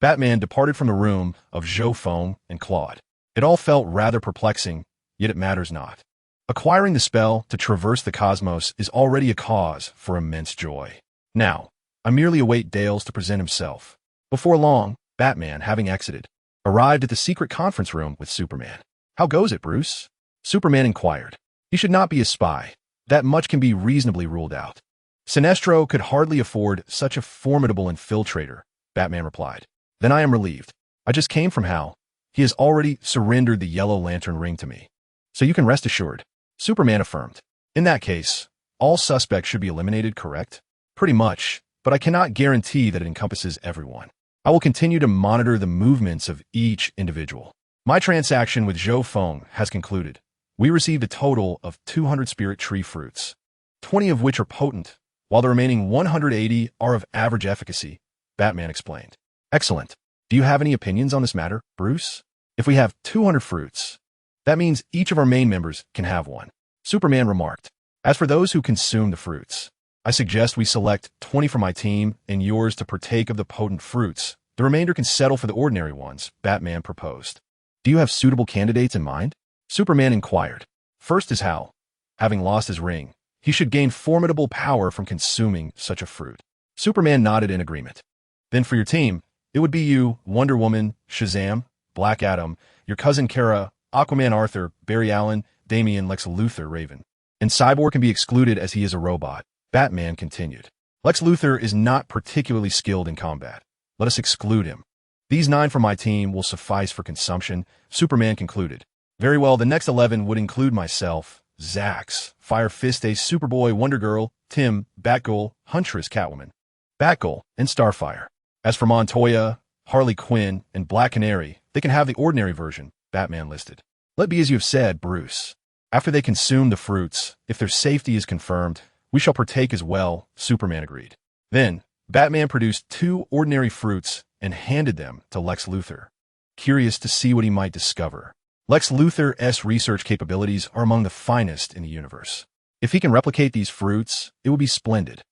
Batman departed from the room of Zhou Feng and Claude. It all felt rather perplexing, yet it matters not. Acquiring the spell to traverse the cosmos is already a cause for immense joy. Now, I merely await Dales to present himself. Before long, Batman, having exited, arrived at the secret conference room with Superman. "How goes it, Bruce?" Superman inquired. "He should not be a spy. That much can be reasonably ruled out. Sinestro could hardly afford such a formidable infiltrator," Batman replied. "Then I am relieved. I just came from Hal. He has already surrendered the Yellow Lantern ring to me. So you can rest assured," Superman affirmed. "In that case, all suspects should be eliminated, correct?" "Pretty much, but I cannot guarantee that it encompasses everyone. I will continue to monitor the movements of each individual. My transaction with Zhou Feng has concluded. We received a total of 200 spirit tree fruits, 20 of which are potent, while the remaining 180 are of average efficacy," Batman explained. "Excellent. Do you have any opinions on this matter, Bruce? If we have 200 fruits, that means each of our main members can have one," Superman remarked. "As for those who consume the fruits, I suggest we select 20 from my team and yours to partake of the potent fruits. The remainder can settle for the ordinary ones," Batman proposed. "Do you have suitable candidates in mind?" Superman inquired. "First is Hal. Having lost his ring, he should gain formidable power from consuming such a fruit." Superman nodded in agreement. "Then for your team, it would be you, Wonder Woman, Shazam, Black Adam, your cousin Kara, Aquaman Arthur, Barry Allen, Damian, Lex Luthor, Raven. And Cyborg can be excluded as he is a robot," Batman continued. "Lex Luthor is not particularly skilled in combat. Let us exclude him. These 9 from my team will suffice for consumption," Superman concluded. "Very well, the next 11 would include myself, Zax, Fire Fist Ace, Superboy, Wonder Girl, Tim, Batgirl, Huntress, Catwoman, Batgirl, and Starfire. As for Montoya, Harley Quinn, and Black Canary, they can have the ordinary version," Batman listed. "Let be as you have said, Bruce. After they consume the fruits, if their safety is confirmed, we shall partake as well," Superman agreed. Then, Batman produced 2 ordinary fruits and handed them to Lex Luthor, curious to see what he might discover. Lex Luthor's research capabilities are among the finest in the universe. If he can replicate these fruits, it would be splendid.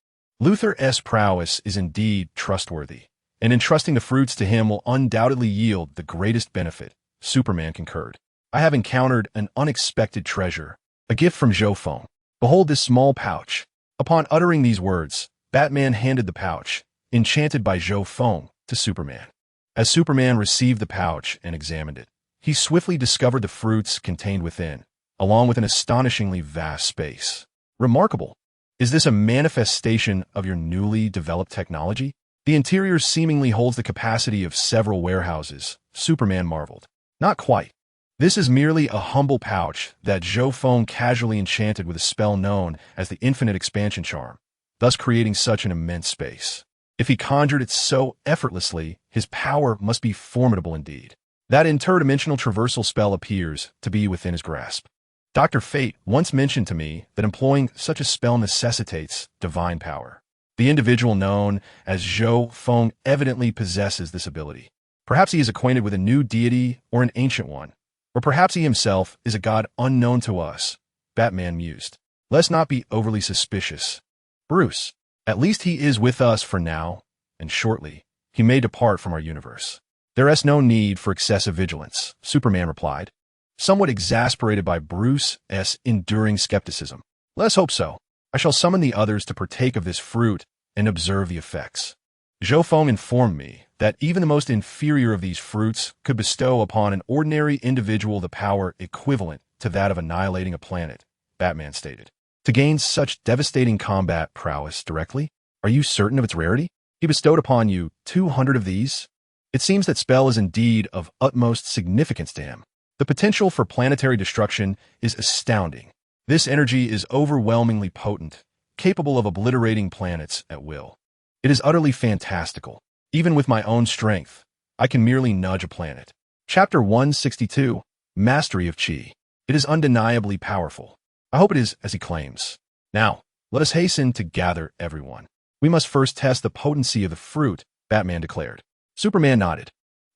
Luthor's prowess is indeed trustworthy, and entrusting the fruits to him will undoubtedly yield the greatest benefit, Superman concurred. "I have encountered an unexpected treasure, a gift from Zhou Feng. Behold this small pouch." Upon uttering these words, Batman handed the pouch, enchanted by Zhou Feng, to Superman. As Superman received the pouch and examined it, he swiftly discovered the fruits contained within, along with an astonishingly vast space. Remarkable. Is this a manifestation of your newly developed technology? The interior seemingly holds the capacity of several warehouses, Superman marveled. Not quite. This is merely a humble pouch that Zhou Feng casually enchanted with a spell known as the Infinite Expansion Charm, thus creating such an immense space. If he conjured it so effortlessly, his power must be formidable indeed. That interdimensional traversal spell appears to be within his grasp. Dr. Fate once mentioned to me that employing such a spell necessitates divine power. The individual known as Zhou Feng evidently possesses this ability. Perhaps he is acquainted with a new deity or an ancient one, or perhaps he himself is a god unknown to us, Batman mused. Let's not be overly suspicious. Bruce, at least he is with us for now, and shortly, he may depart from our universe. There is no need for excessive vigilance, Superman replied, somewhat exasperated by Bruce's enduring skepticism. Let's hope so. I shall summon the others to partake of this fruit and observe the effects. Zhou Feng informed me that even the most inferior of these fruits could bestow upon an ordinary individual the power equivalent to that of annihilating a planet, Batman stated. To gain such devastating combat prowess directly? Are you certain of its rarity? He bestowed upon you 200 of these? It seems that spell is indeed of utmost significance to him. The potential for planetary destruction is astounding. This energy is overwhelmingly potent, capable of obliterating planets at will. It is utterly fantastical. Even with my own strength, I can merely nudge a planet. Chapter 162, Mastery of Qi. It is undeniably powerful. I hope it is as he claims. Now, let us hasten to gather everyone. We must first test the potency of the fruit, Batman declared. Superman nodded,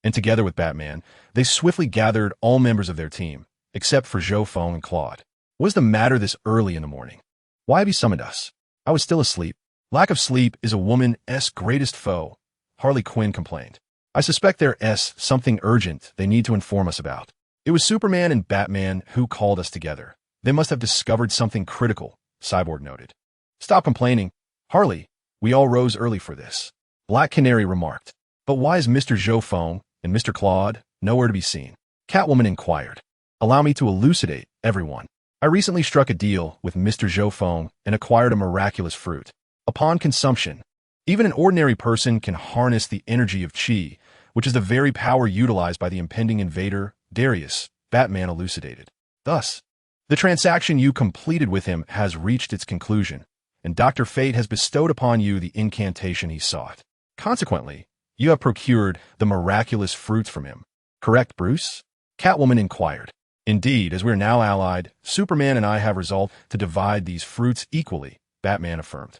and together with Batman, they swiftly gathered all members of their team, except for Zhou Feng and Claude. What is the matter this early in the morning? Why have you summoned us? I was still asleep. Lack of sleep is a woman's greatest foe, Harley Quinn complained. I suspect there's something urgent they need to inform us about. It was Superman and Batman who called us together. They must have discovered something critical, Cyborg noted. Stop complaining. Harley, we all rose early for this. Black Canary remarked. But why is Mr. Zhou Feng and Mr. Claude nowhere to be seen? Catwoman inquired. Allow me to elucidate, everyone. I recently struck a deal with Mr. Zhou Feng and acquired a miraculous fruit. Upon consumption, even an ordinary person can harness the energy of Qi, which is the very power utilized by the impending invader, Darius, Batman elucidated. Thus, the transaction you completed with him has reached its conclusion, and Dr. Fate has bestowed upon you the incantation he sought. Consequently, you have procured the miraculous fruits from him. Correct, Bruce? Catwoman inquired. Indeed, as we are now allied, Superman and I have resolved to divide these fruits equally, Batman affirmed.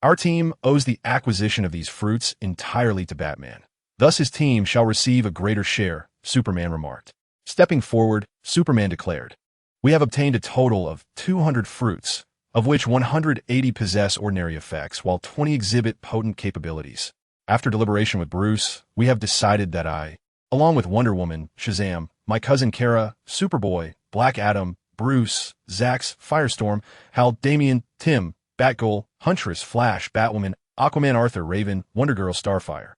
Our team owes the acquisition of these fruits entirely to Batman. Thus his team shall receive a greater share, Superman remarked. Stepping forward, Superman declared, we have obtained a total of 200 fruits, of which 180 possess ordinary effects, while 20 exhibit potent capabilities. After deliberation with Bruce, we have decided that I, along with Wonder Woman, Shazam, my cousin Kara, Superboy, Black Adam, Bruce, Zax, Firestorm, Hal, Damian, Tim, Batgirl, Huntress, Flash, Batwoman, Aquaman, Arthur, Raven, Wonder Girl, Starfire,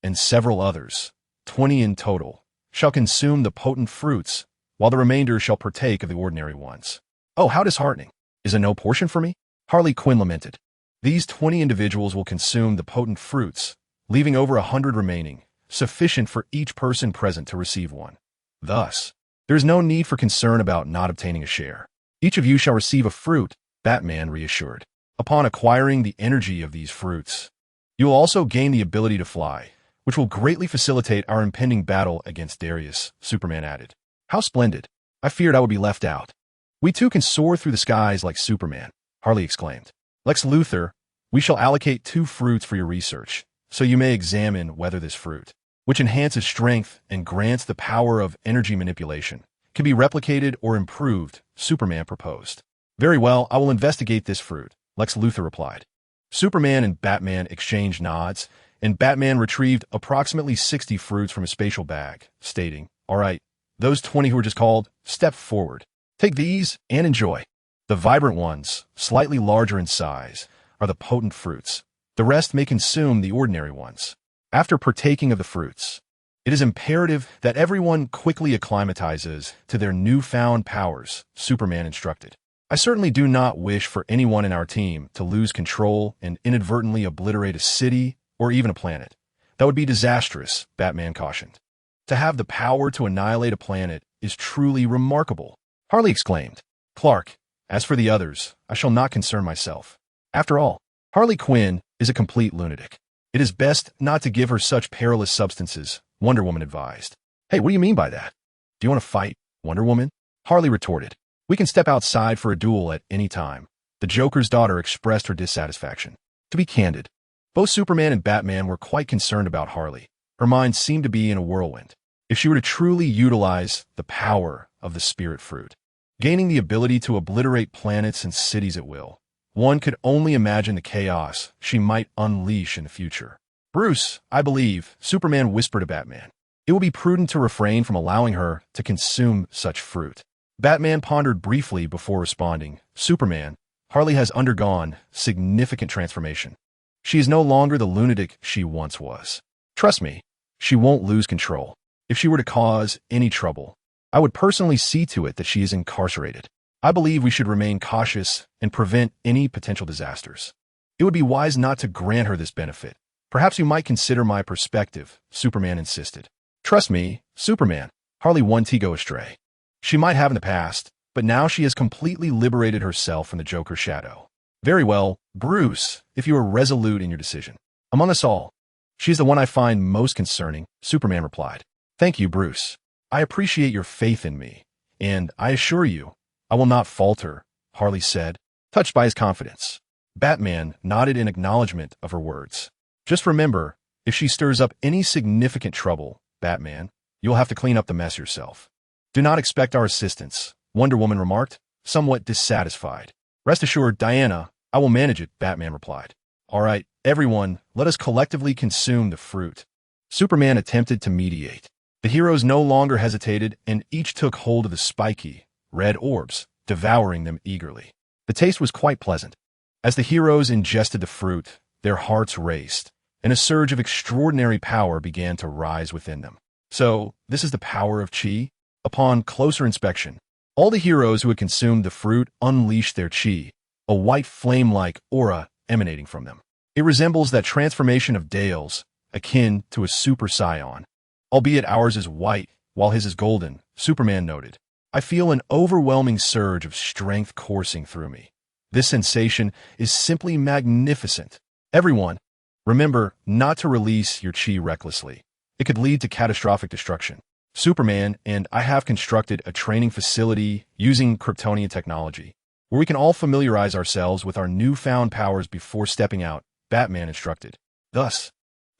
and several others, 20 in total, shall consume the potent fruits, while the remainder shall partake of the ordinary ones. Oh, how disheartening. Is a no portion for me? Harley Quinn lamented. These 20 individuals will consume the potent fruits, leaving over 100 remaining, sufficient for each person present to receive one. Thus, there is no need for concern about not obtaining a share. Each of you shall receive a fruit, Batman reassured. Upon acquiring the energy of these fruits, you will also gain the ability to fly, which will greatly facilitate our impending battle against Darius, Superman added. How splendid. I feared I would be left out. We too can soar through the skies like Superman, Harley exclaimed. Lex Luthor, we shall allocate 2 fruits for your research, so you may examine whether this fruit, which enhances strength and grants the power of energy manipulation, can be replicated or improved, Superman proposed. Very well, I will investigate this fruit, Lex Luthor replied. Superman and Batman exchanged nods, and Batman retrieved approximately 60 fruits from his spatial bag, stating, all right, those 20 who were just called, step forward. Take these and enjoy. The vibrant ones, slightly larger in size, are the potent fruits. The rest may consume the ordinary ones. After partaking of the fruits, It is imperative that everyone quickly acclimatizes to their newfound powers, Superman instructed. I certainly do not wish for anyone in our team to lose control and inadvertently obliterate a city or even a planet. That would be disastrous, Batman cautioned. To have the power to annihilate a planet is truly remarkable, Harley exclaimed. Clark, as for the others, I shall not concern myself. After all, Harley Quinn is a complete lunatic. It is best not to give her such perilous substances, Wonder Woman advised. Hey, what do you mean by that? Do you want to fight, Wonder Woman? Harley retorted. We can step outside for a duel at any time. The Joker's daughter expressed her dissatisfaction. To be candid, both Superman and Batman were quite concerned about Harley. Her mind seemed to be in a whirlwind. If she were to truly utilize the power of the spirit fruit, gaining the ability to obliterate planets and cities at will, one could only imagine the chaos she might unleash in the future. Bruce, I believe, Superman whispered to Batman. It will be prudent to refrain from allowing her to consume such fruit. Batman pondered briefly before responding. Superman, Harley has undergone significant transformation. She is no longer the lunatic she once was. Trust me, she won't lose control. If she were to cause any trouble, I would personally see to it that she is incarcerated. I believe we should remain cautious and prevent any potential disasters. It would be wise not to grant her this benefit. Perhaps you might consider my perspective, Superman insisted. Trust me, Superman, Harley won't go astray. She might have in the past, but now she has completely liberated herself from the Joker's shadow. Very well, Bruce, if you are resolute in your decision. Among us all, she's the one I find most concerning, Superman replied. Thank you, Bruce. I appreciate your faith in me, and I assure you, I will not falter, Harley said, touched by his confidence. Batman nodded in acknowledgement of her words. Just remember, if she stirs up any significant trouble, Batman, you'll have to clean up the mess yourself. Do not expect our assistance, Wonder Woman remarked, somewhat dissatisfied. Rest assured, Diana, I will manage it, Batman replied. All right, everyone, let us collectively consume the fruit. Superman attempted to mediate. The heroes no longer hesitated, and each took hold of the spiky, red orbs, devouring them eagerly. The taste was quite pleasant. As the heroes ingested the fruit, their hearts raced, and a surge of extraordinary power began to rise within them. So, this is the power of Chi? Upon closer inspection, all the heroes who had consumed the fruit unleashed their Chi, a white flame-like aura emanating from them. It resembles that transformation of Dale's, akin to a super scion. Albeit ours is white, while his is golden, Superman noted. I feel an overwhelming surge of strength coursing through me. This sensation is simply magnificent. Everyone, remember not to release your Chi recklessly. It could lead to catastrophic destruction. Superman and I have constructed a training facility using Kryptonian technology, where we can all familiarize ourselves with our newfound powers before stepping out, Batman instructed. Thus,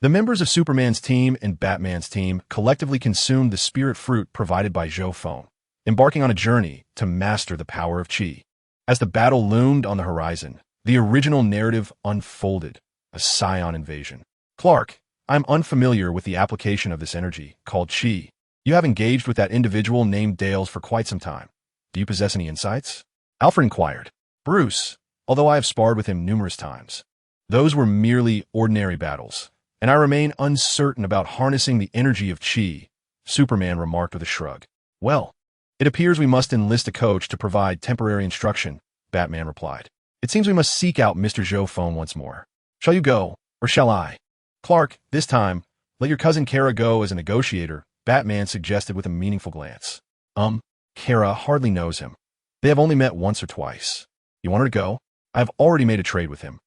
the members of Superman's team and Batman's team collectively consumed the spirit fruit provided by Zhou Feng, embarking on a journey to master the power of Chi. As the battle loomed on the horizon, the original narrative unfolded, a scion invasion. Clark, I'm unfamiliar with the application of this energy, called Chi. You have engaged with that individual named Dales for quite some time. Do you possess any insights? Alfred inquired. Bruce, although I have sparred with him numerous times, those were merely ordinary battles, and I remain uncertain about harnessing the energy of Chi, Superman remarked with a shrug. Well, it appears we must enlist a coach to provide temporary instruction, Batman replied. It seems we must seek out Mr. Zhou Feng once more. Shall you go, or shall I? Clark, this time, let your cousin Kara go as a negotiator, Batman suggested with a meaningful glance. Kara hardly knows him. They have only met once or twice. You want her to go? I have already made a trade with him.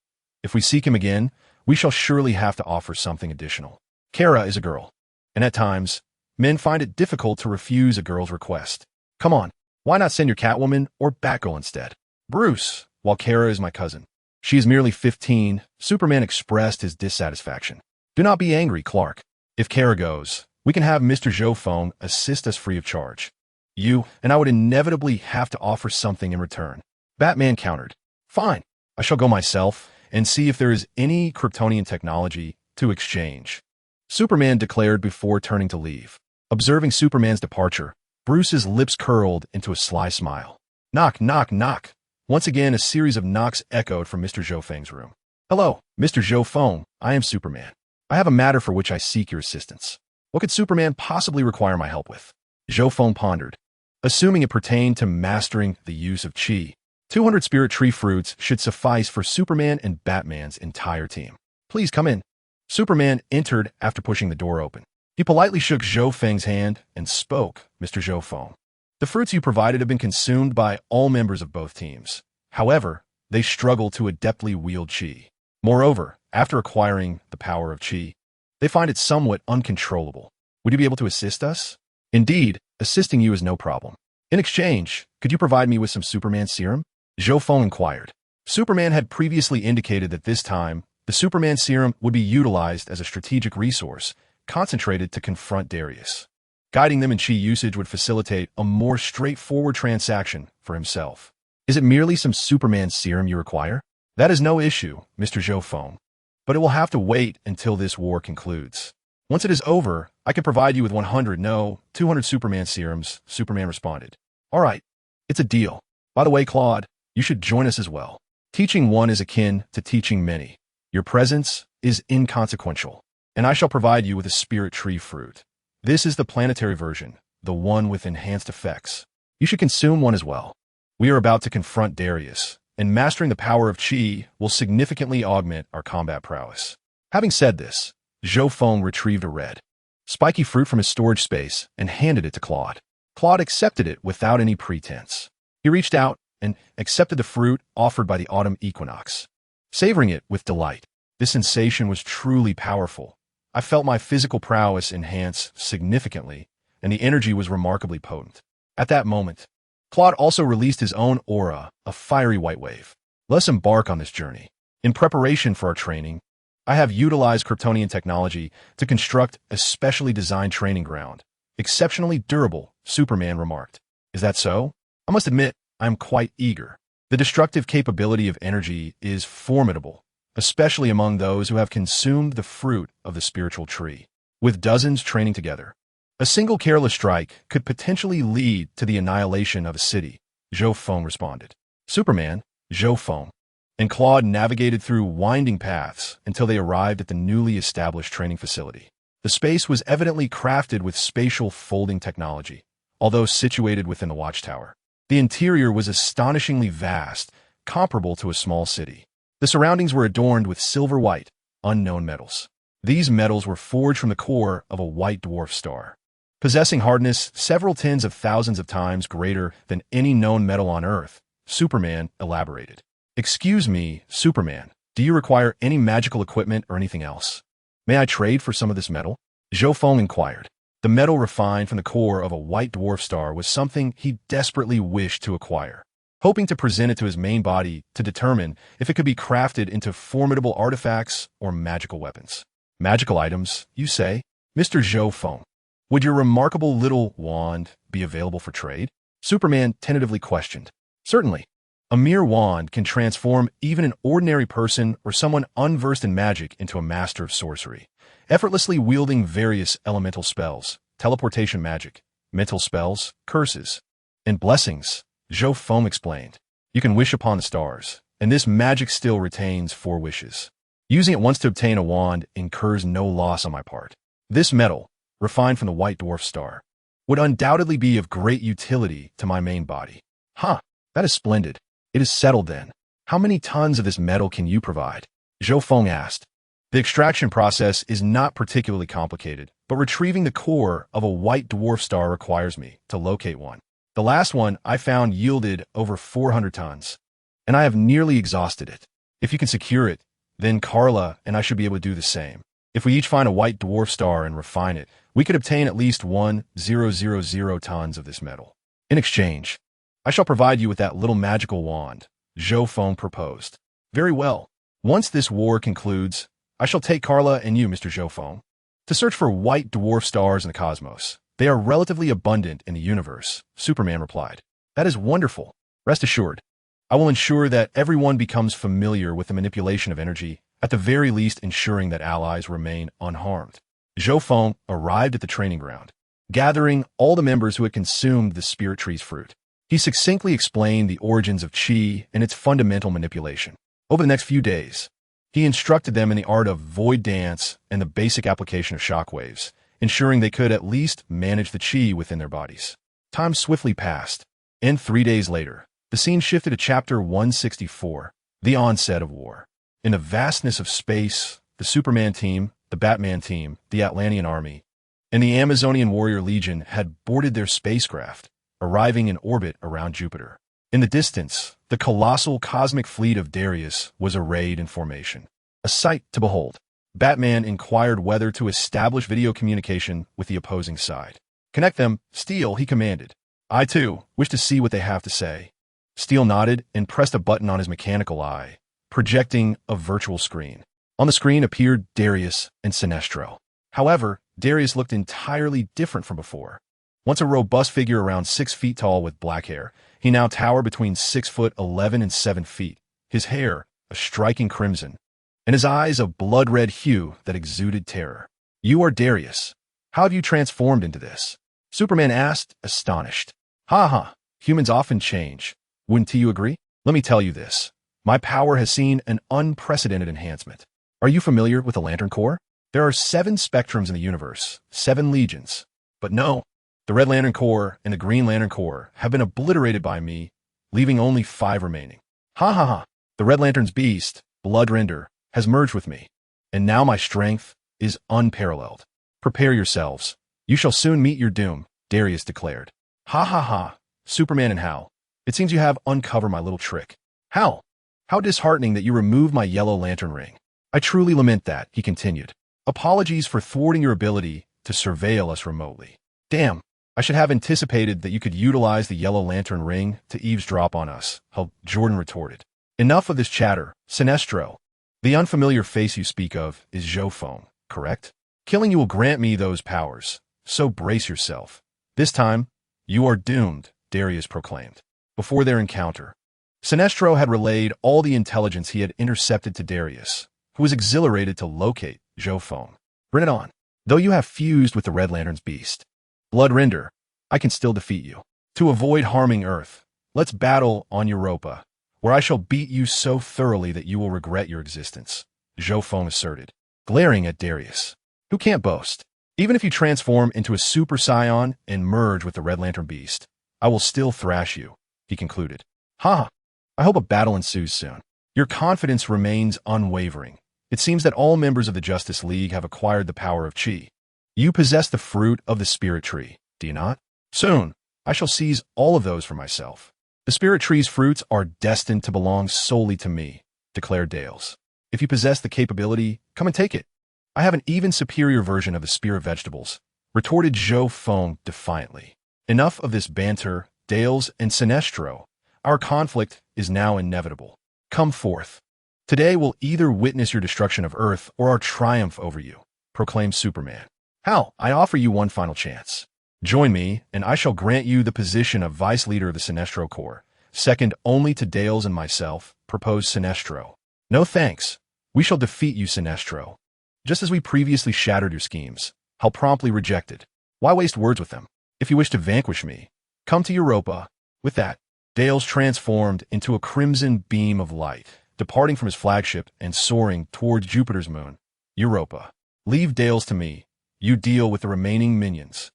If we seek him again, we shall surely have to offer something additional. Kara is a girl, and at times, men find it difficult to refuse a girl's request. Come on, why not send your Catwoman or Batgirl instead? Bruce, while Kara is my cousin. She is merely 15, Superman expressed his dissatisfaction. Do not be angry, Clark. If Kara goes, we can have Mr. Zhou Feng assist us free of charge. You and I would inevitably have to offer something in return. Batman countered. Fine, I shall go myself and see if there is any Kryptonian technology to exchange. Superman declared before turning to leave. Observing Superman's departure, Bruce's lips curled into a sly smile. Knock, knock, knock. Once again, a series of knocks echoed from Mr. Zhou Feng's room. Hello, Mr. Zhou Feng, I am Superman. I have a matter for which I seek your assistance. What could Superman possibly require my help with? Zhou Feng pondered. Assuming it pertained to mastering the use of Qi, 200 spirit tree fruits should suffice for Superman and Batman's entire team. Please come in. Superman entered after pushing the door open. He politely shook Zhou Feng's hand and spoke, Mr. Zhou Feng. The fruits you provided have been consumed by all members of both teams. However, they struggle to adeptly wield Qi. Moreover, after acquiring the power of Qi, they find it somewhat uncontrollable. Would you be able to assist us? Indeed, assisting you is no problem. In exchange, could you provide me with some Superman serum? Zhou Feng inquired. Superman had previously indicated that this time, the Superman serum would be utilized as a strategic resource, concentrated to confront Darius. Guiding them in Qi usage would facilitate a more straightforward transaction for himself. Is it merely some Superman serum you require? That is no issue, Mr. Zhou Feng. But it will have to wait until this war concludes. Once it is over, I can provide you with 200 Superman serums, Superman responded. All right, it's a deal. By the way, Claude, you should join us as well. Teaching one is akin to teaching many. Your presence is inconsequential, and I shall provide you with a spirit tree fruit. This is the planetary version, the one with enhanced effects. You should consume one as well. We are about to confront Darius, and mastering the power of Qi will significantly augment our combat prowess. Having said this, Zhou Feng retrieved a red, spiky fruit from his storage space and handed it to Claude. Claude accepted it without any pretense. He reached out and accepted the fruit offered by the autumn equinox, savoring it with delight. This sensation was truly powerful. I felt my physical prowess enhance significantly, and the energy was remarkably potent. At that moment, Claude also released his own aura, a fiery white wave. Let's embark on this journey. In preparation for our training, I have utilized Kryptonian technology to construct a specially designed training ground. Exceptionally durable, Superman remarked. Is that so? I must admit, I am quite eager. The destructive capability of energy is formidable, especially among those who have consumed the fruit of the spiritual tree. With dozens training together, a single careless strike could potentially lead to the annihilation of a city, Zhou Feng responded. Superman, Zhou Feng, and Claude navigated through winding paths until they arrived at the newly established training facility. The space was evidently crafted with spatial folding technology, although situated within the watchtower. The interior was astonishingly vast, comparable to a small city. The surroundings were adorned with silver-white, unknown metals. These metals were forged from the core of a white dwarf star, possessing hardness several tens of thousands of times greater than any known metal on Earth, Superman elaborated. Excuse me, Superman, do you require any magical equipment or anything else? May I trade for some of this metal? Zhou Feng inquired. The metal refined from the core of a white dwarf star was something he desperately wished to acquire, hoping to present it to his main body to determine if it could be crafted into formidable artifacts or magical weapons. Magical items, you say? Mr. Zhou Feng, would your remarkable little wand be available for trade? Superman tentatively questioned. Certainly. A mere wand can transform even an ordinary person or someone unversed in magic into a master of sorcery, effortlessly wielding various elemental spells, teleportation magic, mental spells, curses, and blessings, Zhou Feng explained. You can wish upon the stars, and this magic still retains 4 wishes. Using it once to obtain a wand incurs no loss on my part. This metal, refined from the white dwarf star, would undoubtedly be of great utility to my main body. Huh, that is splendid. It is settled then. How many tons of this metal can you provide? Zhou Feng asked. The extraction process is not particularly complicated, but retrieving the core of a white dwarf star requires me to locate one. The last one I found yielded over 400 tons, and I have nearly exhausted it. If you can secure it, then Carla and I should be able to do the same. If we each find a white dwarf star and refine it, we could obtain at least 1,000 tons of this metal. In exchange, I shall provide you with that little magical wand, Zhou Feng proposed. Very well. Once this war concludes, I shall take Carla and you, Mr. Zhou Feng, to search for white dwarf stars in the cosmos. They are relatively abundant in the universe, Superman replied. That is wonderful. Rest assured, I will ensure that everyone becomes familiar with the manipulation of energy, at the very least ensuring that allies remain unharmed. Zhou Feng arrived at the training ground, gathering all the members who had consumed the spirit tree's fruit. He succinctly explained the origins of Qi and its fundamental manipulation. Over the next few days, he instructed them in the art of void dance and the basic application of shockwaves, ensuring they could at least manage the chi within their bodies. Time swiftly passed, and 3 days later, the scene shifted to Chapter 164, the onset of war. In the vastness of space, the Superman team, the Batman team, the Atlantean army, and the Amazonian warrior legion had boarded their spacecraft, arriving in orbit around Jupiter. In the distance, the colossal cosmic fleet of Darius was arrayed in formation. A sight to behold. Batman inquired whether to establish video communication with the opposing side. Connect them, Steel, he commanded. I, too, wish to see what they have to say. Steel nodded and pressed a button on his mechanical eye, projecting a virtual screen. On the screen appeared Darius and Sinestro. However, Darius looked entirely different from before. Once a robust figure around 6 feet tall with black hair, he now towered between 6'11" and 7 feet, his hair a striking crimson, and his eyes a blood-red hue that exuded terror. You are Darius. How have you transformed into this? Superman asked, astonished. Ha ha, humans often change. Wouldn't you agree? Let me tell you this. My power has seen an unprecedented enhancement. Are you familiar with the Lantern Corps? There are 7 spectrums in the universe, 7 legions. But no, the Red Lantern Corps and the Green Lantern Corps have been obliterated by me, leaving only 5 remaining. Ha ha ha. The Red Lantern's beast, Bloodrender, has merged with me, and now my strength is unparalleled. Prepare yourselves. You shall soon meet your doom, Darius declared. Ha ha ha. Superman and Hal, it seems you have uncovered my little trick. Hal, how disheartening that you removed my yellow lantern ring. I truly lament that, he continued. Apologies for thwarting your ability to surveil us remotely. Damn, I should have anticipated that you could utilize the yellow lantern ring to eavesdrop on us, Hal Jordan retorted. Enough of this chatter, Sinestro. The unfamiliar face you speak of is Zhou Feng, correct? Killing you will grant me those powers, so brace yourself. This time, you are doomed, Darius proclaimed. Before their encounter, Sinestro had relayed all the intelligence he had intercepted to Darius, who was exhilarated to locate Zhou Feng. Bring it on. Though you have fused with the Red Lantern's beast, Bloodrender, I can still defeat you. To avoid harming Earth, let's battle on Europa, where I shall beat you so thoroughly that you will regret your existence, Zhou Feng asserted, glaring at Darius, who can't boast. Even if you transform into a Super Scion and merge with the Red Lantern beast, I will still thrash you, he concluded. Ha! I hope a battle ensues soon. Your confidence remains unwavering. It seems that all members of the Justice League have acquired the power of Chi. You possess the fruit of the Spirit Tree, do you not? Soon, I shall seize all of those for myself. The Spirit Tree's fruits are destined to belong solely to me, declared Dales. If you possess the capability, come and take it. I have an even superior version of the Spirit Vegetables, retorted Zhou Feng defiantly. Enough of this banter, Dales and Sinestro. Our conflict is now inevitable. Come forth. Today we'll either witness your destruction of Earth or our triumph over you, proclaimed Superman. Hal, I offer you one final chance. Join me, and I shall grant you the position of vice leader of the Sinestro Corps, second only to Dales and myself, proposed Sinestro. No thanks. We shall defeat you, Sinestro. Just as we previously shattered your schemes, Hal promptly rejected. Why waste words with them? If you wish to vanquish me, come to Europa. With that, Dales transformed into a crimson beam of light, departing from his flagship and soaring towards Jupiter's moon, Europa. Leave Dales to me. You deal with the remaining minions.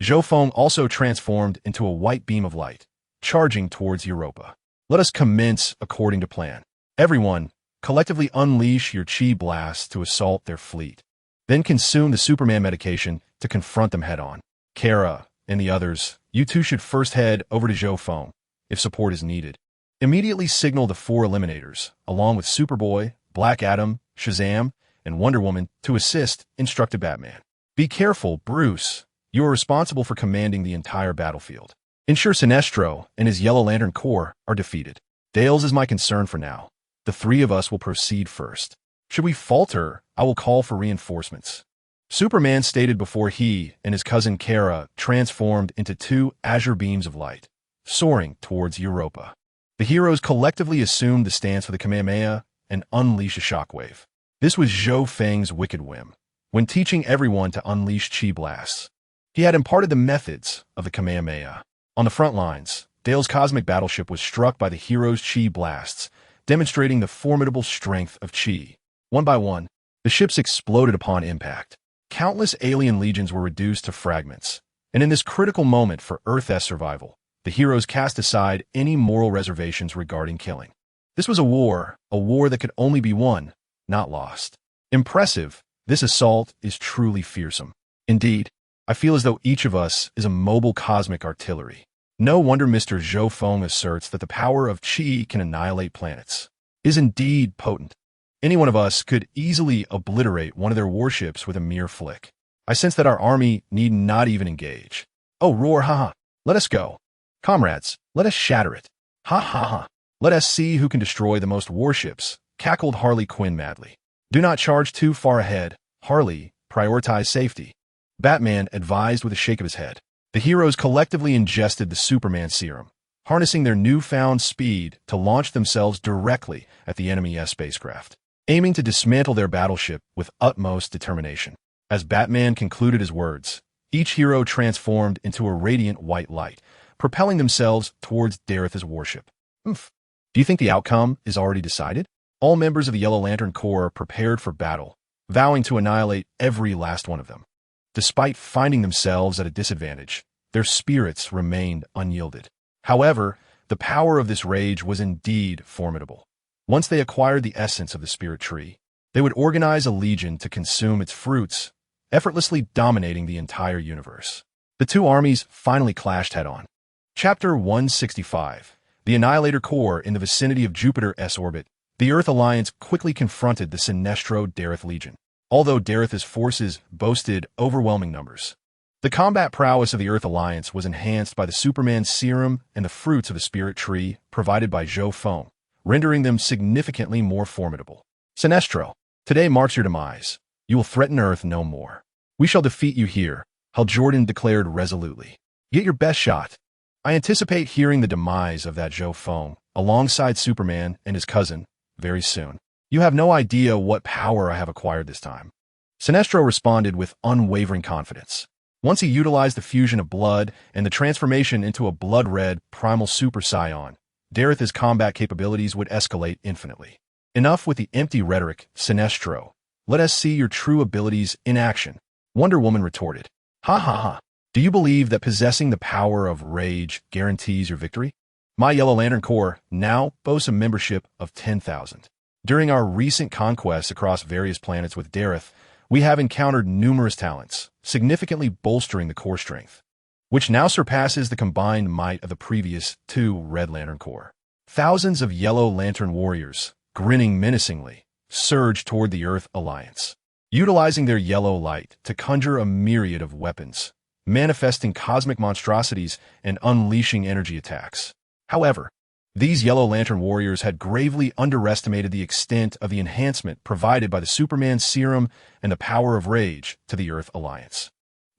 Zhou Feng also transformed into a white beam of light, charging towards Europa. Let us commence according to plan. Everyone, collectively unleash your chi blasts to assault their fleet. Then consume the Superman medication to confront them head-on. Kara and the others, you two should first head over to Zhou Feng, if support is needed. Immediately signal the 4 Eliminators, along with Superboy, Black Adam, Shazam, and Wonder Woman, to assist, instructed Batman. Be careful, Bruce. You are responsible for commanding the entire battlefield. Ensure Sinestro and his Yellow Lantern Corps are defeated. Dales is my concern for now. The 3 of us will proceed first. Should we falter, I will call for reinforcements. Superman stated before he and his cousin Kara transformed into 2 azure beams of light, soaring towards Europa. The heroes collectively assumed the stance for the Kamehameha and unleashed a shockwave. This was Zhou Feng's wicked whim. When teaching everyone to unleash chi blasts, he had imparted the methods of the Kamehameha. On the front lines, Dale's cosmic battleship was struck by the heroes' chi blasts, demonstrating the formidable strength of chi. One by one, the ships exploded upon impact. Countless alien legions were reduced to fragments, and in this critical moment for Earth's survival, the heroes cast aside any moral reservations regarding killing. This was a war that could only be won, not lost. Impressive, this assault is truly fearsome. Indeed, I feel as though each of us is a mobile cosmic artillery. No wonder Mr. Zhou Feng asserts that the power of Qi can annihilate planets. It is indeed potent. Any one of us could easily obliterate one of their warships with a mere flick. I sense that our army need not even engage. Oh, roar, haha. Let us go. Comrades, let us shatter it. Ha ha ha. Let us see who can destroy the most warships, cackled Harley Quinn madly. Do not charge too far ahead. Harley, prioritize safety. Batman advised with a shake of his head. The heroes collectively ingested the Superman serum, harnessing their newfound speed to launch themselves directly at the enemy spacecraft, aiming to dismantle their battleship with utmost determination. As Batman concluded his words, each hero transformed into a radiant white light, propelling themselves towards Dareth's warship. Oof. Do you think the outcome is already decided? All members of the Yellow Lantern Corps prepared for battle, vowing to annihilate every last one of them. Despite finding themselves at a disadvantage, their spirits remained unyielded. However, the power of this rage was indeed formidable. Once they acquired the essence of the spirit tree, they would organize a legion to consume its fruits, effortlessly dominating the entire universe. The two armies finally clashed head-on. Chapter 165. The Annihilator Corps in the vicinity of Jupiter's orbit. The Earth Alliance quickly confronted the Sinestro Dareth Legion. Although Dareth's forces boasted overwhelming numbers, the combat prowess of the Earth Alliance was enhanced by the Superman serum and the fruits of the spirit tree provided by Zhou Feng, rendering them significantly more formidable. Sinestro, today marks your demise. You will threaten Earth no more. We shall defeat you here, Hal Jordan declared resolutely. Get your best shot. I anticipate hearing the demise of that Zhou Feng, alongside Superman and his cousin, very soon. You have no idea what power I have acquired this time. Sinestro responded with unwavering confidence. Once he utilized the fusion of blood and the transformation into a blood-red primal super scion, Dareth's combat capabilities would escalate infinitely. Enough with the empty rhetoric, Sinestro. Let us see your true abilities in action. Wonder Woman retorted. Ha ha ha. Do you believe that possessing the power of rage guarantees your victory? My Yellow Lantern Corps now boasts a membership of 10,000. During our recent conquests across various planets with Dareth, we have encountered numerous talents, significantly bolstering the core strength, which now surpasses the combined might of the previous two Red Lantern Corps. Thousands of Yellow Lantern warriors, grinning menacingly, surged toward the Earth Alliance, utilizing their yellow light to conjure a myriad of weapons, manifesting cosmic monstrosities and unleashing energy attacks. However, these Yellow Lantern warriors had gravely underestimated the extent of the enhancement provided by the Superman serum and the power of rage to the Earth Alliance.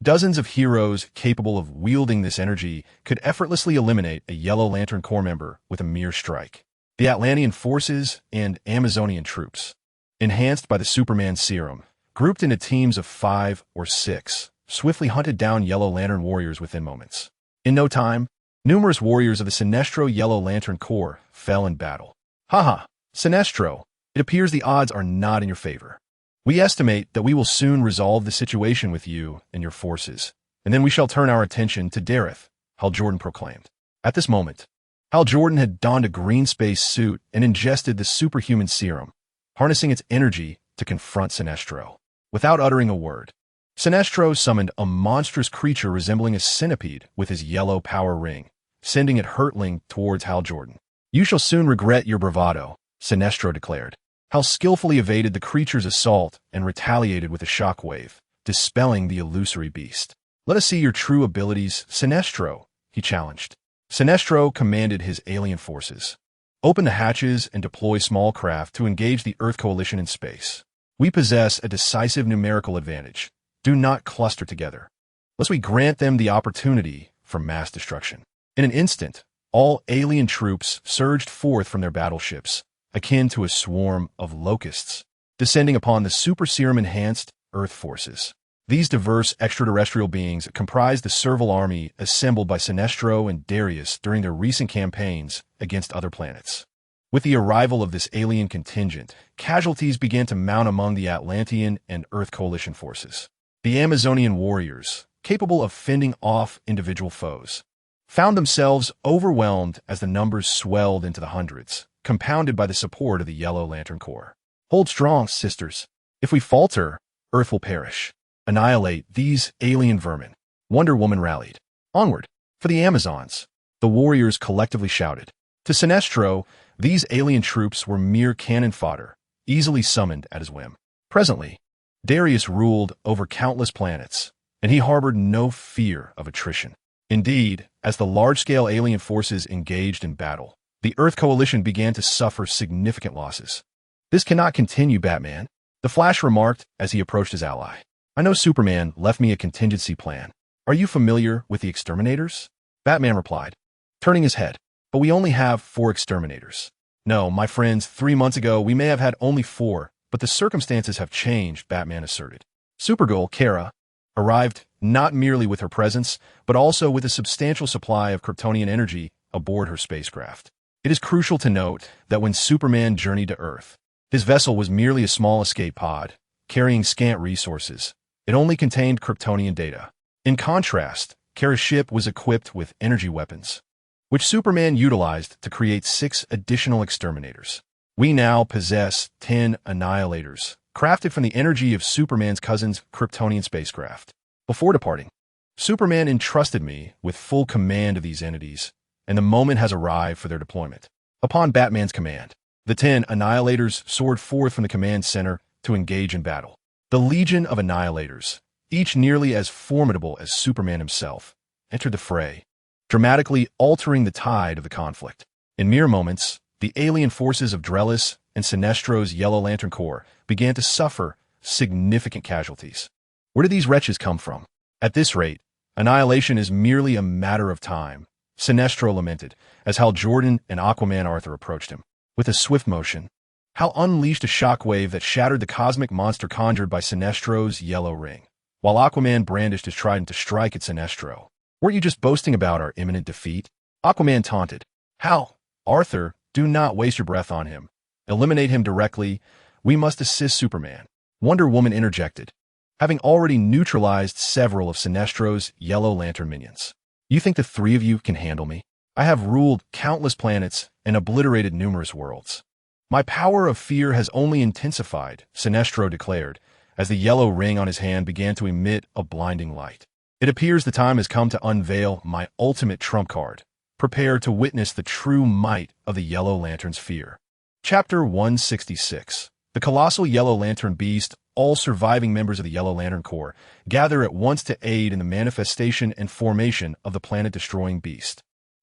Dozens of heroes capable of wielding this energy could effortlessly eliminate a Yellow Lantern Corps member with a mere strike. The Atlantean forces and Amazonian troops, enhanced by the Superman serum, grouped into teams of 5 or 6, swiftly hunted down Yellow Lantern warriors within moments. In no time, numerous warriors of the Sinestro Yellow Lantern Corps fell in battle. Haha, Sinestro, it appears the odds are not in your favor. We estimate that we will soon resolve the situation with you and your forces, and then we shall turn our attention to Dareth, Hal Jordan proclaimed. At this moment, Hal Jordan had donned a green space suit and ingested the superhuman serum, harnessing its energy to confront Sinestro. Without uttering a word, Sinestro summoned a monstrous creature resembling a centipede with his yellow power ring, sending it hurtling towards Hal Jordan. You shall soon regret your bravado, Sinestro declared. Hal skillfully evaded the creature's assault and retaliated with a shockwave, dispelling the illusory beast. Let us see your true abilities, Sinestro, he challenged. Sinestro commanded his alien forces. Open the hatches and deploy small craft to engage the Earth Coalition in space. We possess a decisive numerical advantage. Do not cluster together, lest we grant them the opportunity for mass destruction. In an instant, all alien troops surged forth from their battleships, akin to a swarm of locusts, descending upon the super serum-enhanced Earth forces. These diverse extraterrestrial beings comprised the Serval army assembled by Sinestro and Darius during their recent campaigns against other planets. With the arrival of this alien contingent, casualties began to mount among the Atlantean and Earth Coalition forces. The Amazonian warriors, capable of fending off individual foes, found themselves overwhelmed as the numbers swelled into the hundreds, compounded by the support of the Yellow Lantern Corps. Hold strong, sisters. If we falter, Earth will perish. Annihilate these alien vermin. Wonder Woman rallied. Onward, for the Amazons, the warriors collectively shouted. To Sinestro, these alien troops were mere cannon fodder, easily summoned at his whim. Presently, Darius ruled over countless planets, and he harbored no fear of attrition. Indeed, as the large-scale alien forces engaged in battle, the Earth Coalition began to suffer significant losses. This cannot continue, Batman, the Flash remarked as he approached his ally. I know Superman left me a contingency plan. Are you familiar with the exterminators? Batman replied, turning his head. But we only have 4 exterminators. No, my friends, 3 months ago we may have had only 4, but the circumstances have changed, Batman asserted. Supergirl, Kara, arrived not merely with her presence, but also with a substantial supply of Kryptonian energy aboard her spacecraft. It is crucial to note that when Superman journeyed to Earth, his vessel was merely a small escape pod, carrying scant resources. It only contained Kryptonian data. In contrast, Kara's ship was equipped with energy weapons, which Superman utilized to create 6 additional exterminators. We now possess 10 annihilators, crafted from the energy of Superman's cousin's Kryptonian spacecraft. Before departing, Superman entrusted me with full command of these entities, and the moment has arrived for their deployment. Upon Batman's command, the 10 annihilators soared forth from the command center to engage in battle. The legion of annihilators, each nearly as formidable as Superman himself, entered the fray, dramatically altering the tide of the conflict. In mere moments, the alien forces of Drellis and Sinestro's Yellow Lantern Corps began to suffer significant casualties. Where did these wretches come from? At this rate, annihilation is merely a matter of time, Sinestro lamented, as Hal Jordan and Aquaman Arthur approached him. With a swift motion, Hal unleashed a shockwave that shattered the cosmic monster conjured by Sinestro's yellow ring, while Aquaman brandished his trident to strike at Sinestro. Weren't you just boasting about our imminent defeat? Aquaman taunted. Hal, Arthur, do not waste your breath on him. Eliminate him directly. We must assist Superman. Wonder Woman interjected, having already neutralized several of Sinestro's Yellow Lantern minions. You think the 3 of you can handle me? I have ruled countless planets and obliterated numerous worlds. My power of fear has only intensified, Sinestro declared, as the yellow ring on his hand began to emit a blinding light. It appears the time has come to unveil my ultimate trump card. Prepare to witness the true might of the Yellow Lantern's fear. Chapter 166. The colossal Yellow Lantern Beast, all surviving members of the Yellow Lantern Corps, gather at once to aid in the manifestation and formation of the planet-destroying beast.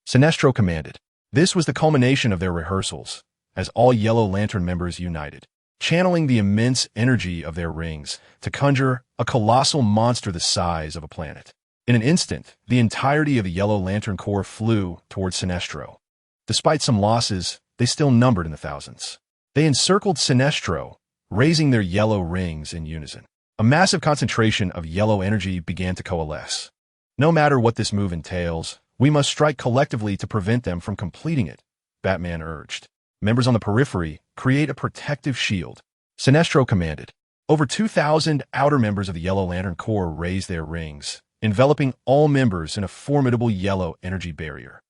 Sinestro commanded. This was the culmination of their rehearsals, as all Yellow Lantern members united, channeling the immense energy of their rings to conjure a colossal monster the size of a planet. In an instant, the entirety of the Yellow Lantern Corps flew towards Sinestro. Despite some losses, they still numbered in the thousands. They encircled Sinestro, raising their yellow rings in unison. A massive concentration of yellow energy began to coalesce. No matter what this move entails, we must strike collectively to prevent them from completing it, Batman urged. Members on the periphery, create a protective shield. Sinestro commanded. Over 2,000 outer members of the Yellow Lantern Corps raised their rings, enveloping all members in a formidable yellow energy barrier.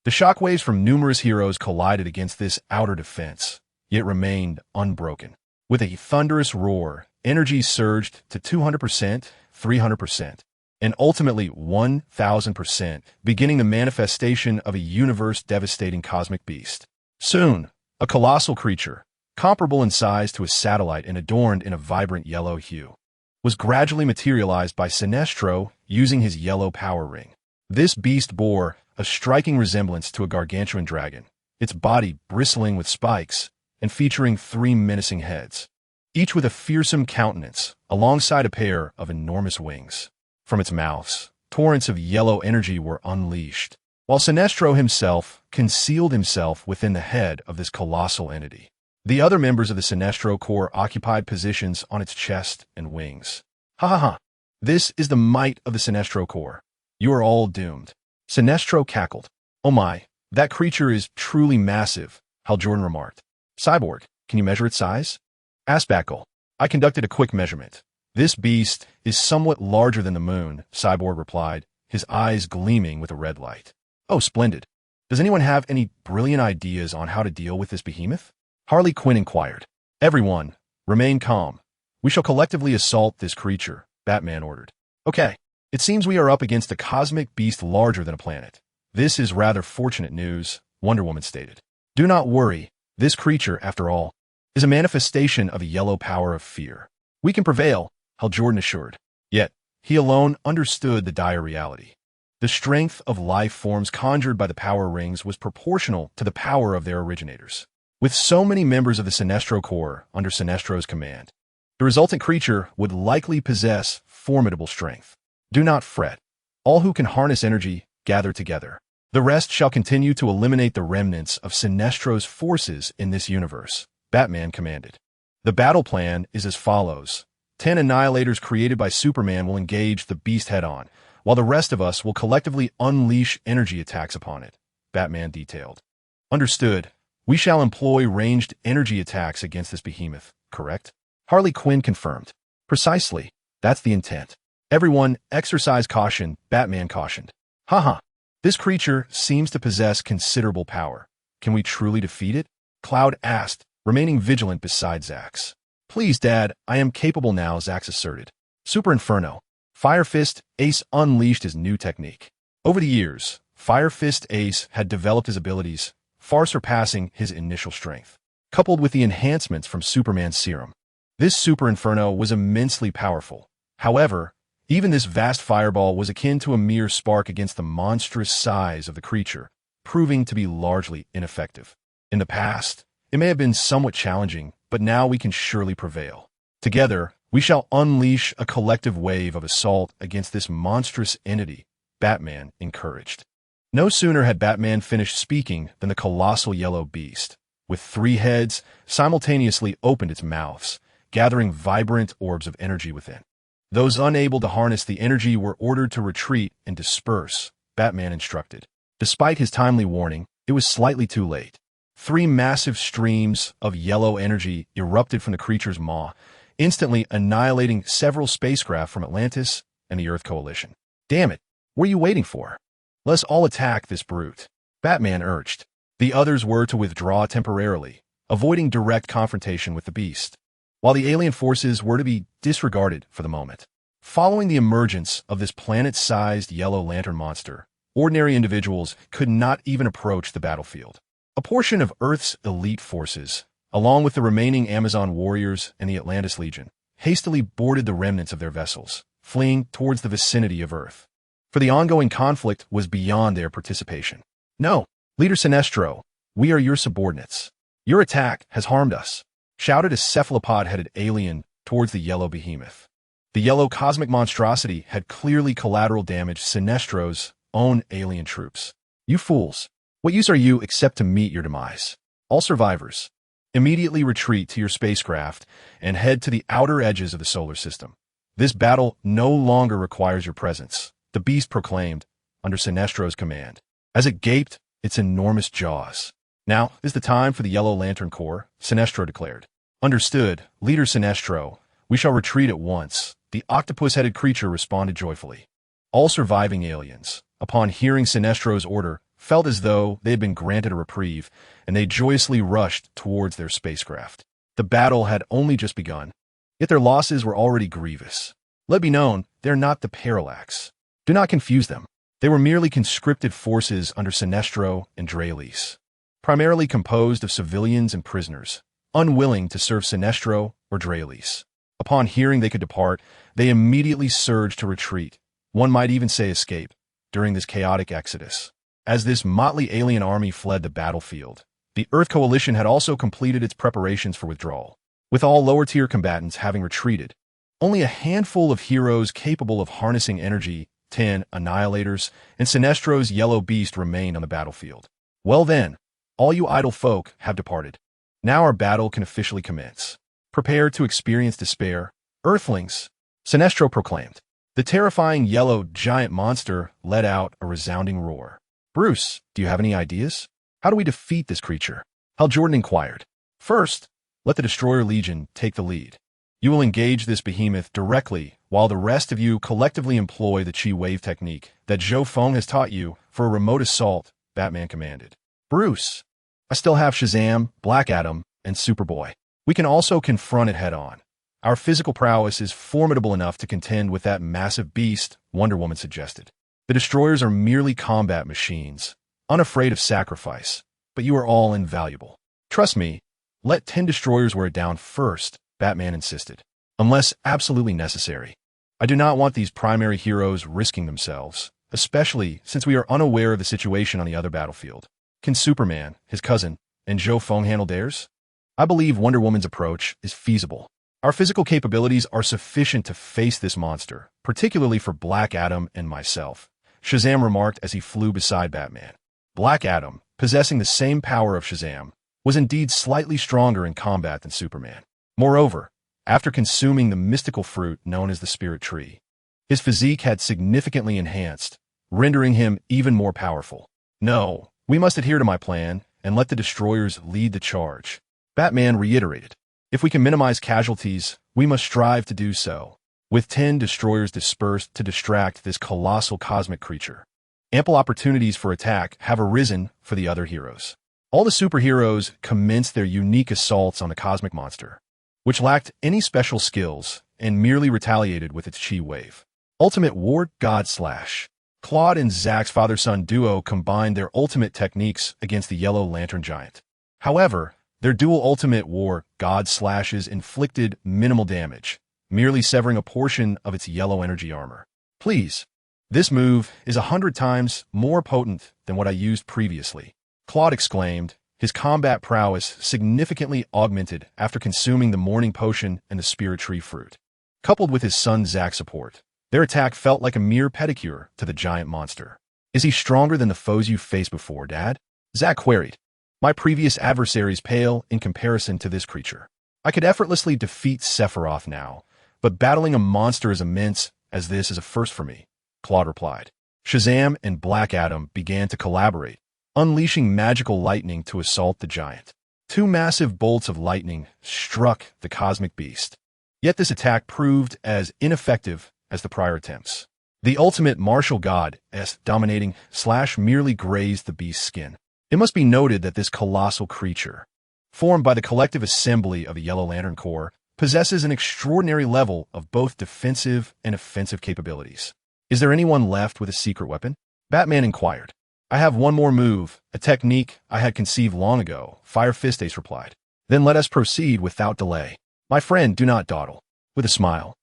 The shockwaves from numerous heroes collided against this outer defense, yet remained unbroken. With a thunderous roar, energy surged to 200%, 300%, and ultimately 1,000%, beginning the manifestation of a universe-devastating cosmic beast. Soon, a colossal creature, comparable in size to a satellite and adorned in a vibrant yellow hue, was gradually materialized by Sinestro using his yellow power ring. This beast bore a striking resemblance to a gargantuan dragon, its body bristling with spikes and featuring 3 menacing heads, each with a fearsome countenance alongside a pair of enormous wings. From its mouths, torrents of yellow energy were unleashed, while Sinestro himself concealed himself within the head of this colossal entity. The other members of the Sinestro Corps occupied positions on its chest and wings. Ha ha ha! This is the might of the Sinestro Corps. You are all doomed. Sinestro cackled. Oh my, that creature is truly massive, Hal Jordan remarked. Cyborg, can you measure its size? Asked Batgirl. I conducted a quick measurement. This beast is somewhat larger than the moon, Cyborg replied, his eyes gleaming with a red light. Oh, splendid. Does anyone have any brilliant ideas on how to deal with this behemoth? Harley Quinn inquired. Everyone, remain calm. We shall collectively assault this creature, Batman ordered. Okay, it seems we are up against a cosmic beast larger than a planet. This is rather fortunate news, Wonder Woman stated. Do not worry, this creature, after all, is a manifestation of a yellow power of fear. We can prevail, Hal Jordan assured. Yet, he alone understood the dire reality. The strength of life forms conjured by the power rings was proportional to the power of their originators. With so many members of the Sinestro Corps under Sinestro's command, the resultant creature would likely possess formidable strength. Do not fret. All who can harness energy, gather together. The rest shall continue to eliminate the remnants of Sinestro's forces in this universe, Batman commanded. The battle plan is as follows. 10 annihilators created by Superman will engage the beast head-on, while the rest of us will collectively unleash energy attacks upon it, Batman detailed. Understood. We shall employ ranged energy attacks against this behemoth, correct? Harley Quinn confirmed. Precisely. That's the intent. Everyone, exercise caution, Batman cautioned. Haha. This creature seems to possess considerable power. Can we truly defeat it? Cloud asked, remaining vigilant beside Zax. Please, Dad, I am capable now, Zax asserted. Super Inferno. Fire Fist Ace unleashed his new technique. Over the years, Fire Fist Ace had developed his abilities, far surpassing his initial strength. Coupled with the enhancements from Superman's serum, this Super Inferno was immensely powerful. However, even this vast fireball was akin to a mere spark against the monstrous size of the creature, proving to be largely ineffective. In the past, it may have been somewhat challenging, but now we can surely prevail. Together, we shall unleash a collective wave of assault against this monstrous entity, Batman encouraged. No sooner had Batman finished speaking than the colossal yellow beast, with 3 heads, simultaneously opened its mouths, gathering vibrant orbs of energy within. Those unable to harness the energy were ordered to retreat and disperse, Batman instructed. Despite his timely warning, it was slightly too late. 3 massive streams of yellow energy erupted from the creature's maw, instantly annihilating several spacecraft from Atlantis and the Earth Coalition. Damn it, what are you waiting for? Let's all attack this brute, Batman urged. The others were to withdraw temporarily, avoiding direct confrontation with the beast, while the alien forces were to be disregarded for the moment. Following the emergence of this planet-sized yellow lantern monster, ordinary individuals could not even approach the battlefield. A portion of Earth's elite forces, along with the remaining Amazon warriors and the Atlantis Legion, hastily boarded the remnants of their vessels, fleeing towards the vicinity of Earth. For the ongoing conflict was beyond their participation. No, Leader Sinestro, we are your subordinates. Your attack has harmed us, shouted a cephalopod-headed alien towards the yellow behemoth. The yellow cosmic monstrosity had clearly collateral damaged Sinestro's own alien troops. You fools, what use are you except to meet your demise? All survivors, immediately retreat to your spacecraft and head to the outer edges of the solar system. This battle no longer requires your presence, the beast proclaimed, under Sinestro's command, as it gaped its enormous jaws. Now is the time for the Yellow Lantern Corps, Sinestro declared. Understood, Leader Sinestro. We shall retreat at once, the octopus-headed creature responded joyfully. All surviving aliens, upon hearing Sinestro's order, felt as though they had been granted a reprieve, and they joyously rushed towards their spacecraft. The battle had only just begun, yet their losses were already grievous. Let be known, they are not the Parallax. Do not confuse them. They were merely conscripted forces under Sinestro and Dreylis, primarily composed of civilians and prisoners, unwilling to serve Sinestro or Dreylis. Upon hearing they could depart, they immediately surged to retreat, one might even say escape, during this chaotic exodus. As this motley alien army fled the battlefield, the Earth Coalition had also completed its preparations for withdrawal. With all lower-tier combatants having retreated, only a handful of heroes capable of harnessing energy, 10 annihilators, and Sinestro's yellow beast remained on the battlefield. Well then, all you idle folk have departed. Now our battle can officially commence. Prepare to experience despair, Earthlings, Sinestro proclaimed. The terrifying yellow giant monster let out a resounding roar. Bruce, do you have any ideas? How do we defeat this creature? Hal Jordan inquired. First, let the Destroyer Legion take the lead. You will engage this behemoth directly, while the rest of you collectively employ the Chi wave technique that Zhou Feng has taught you for a remote assault, Batman commanded. Bruce, I still have Shazam, Black Adam, and Superboy. We can also confront it head-on. Our physical prowess is formidable enough to contend with that massive beast, Wonder Woman suggested. The destroyers are merely combat machines, unafraid of sacrifice, but you are all invaluable. Trust me, let 10 destroyers wear it down first, Batman insisted. Unless absolutely necessary. I do not want these primary heroes risking themselves, especially since we are unaware of the situation on the other battlefield. Can Superman, his cousin, and Zhou Feng handle theirs? I believe Wonder Woman's approach is feasible. Our physical capabilities are sufficient to face this monster, particularly for Black Adam and myself, Shazam remarked as he flew beside Batman. Black Adam, possessing the same power of Shazam, was indeed slightly stronger in combat than Superman. Moreover, after consuming the mystical fruit known as the Spirit Tree, his physique had significantly enhanced, rendering him even more powerful. No, we must adhere to my plan and let the destroyers lead the charge, Batman reiterated. If we can minimize casualties, we must strive to do so, with 10 destroyers dispersed to distract this colossal cosmic creature. Ample opportunities for attack have arisen for the other heroes. All the superheroes commenced their unique assaults on the cosmic monster, which lacked any special skills and merely retaliated with its chi wave. Ultimate War God Slash. Claude and Zack's father-son duo combined their ultimate techniques against the Yellow Lantern Giant. However, their dual ultimate war God Slashes inflicted minimal damage, merely severing a portion of its yellow energy armor. Please, this move is 100 times more potent than what I used previously, Claude exclaimed, his combat prowess significantly augmented after consuming the Morning Potion and the Spirit Tree fruit. Coupled with his son Zack's support, their attack felt like a mere pedicure to the giant monster. Is he stronger than the foes you faced before, Dad? Zack queried. My previous adversaries pale in comparison to this creature. I could effortlessly defeat Sephiroth now, but battling a monster as immense as this is a first for me, Claude replied. Shazam and Black Adam began to collaborate, unleashing magical lightning to assault the giant. 2 massive bolts of lightning struck the cosmic beast. Yet this attack proved as ineffective as the prior attempts. The ultimate martial god, dominating slash merely grazed the beast's skin. It must be noted that this colossal creature, formed by the collective assembly of the Yellow Lantern Corps, possesses an extraordinary level of both defensive and offensive capabilities. Is there anyone left with a secret weapon? Batman inquired. I have one more move, a technique I had conceived long ago, Fire Fist Ace replied. Then let us proceed without delay. My friend, do not dawdle. With a smile,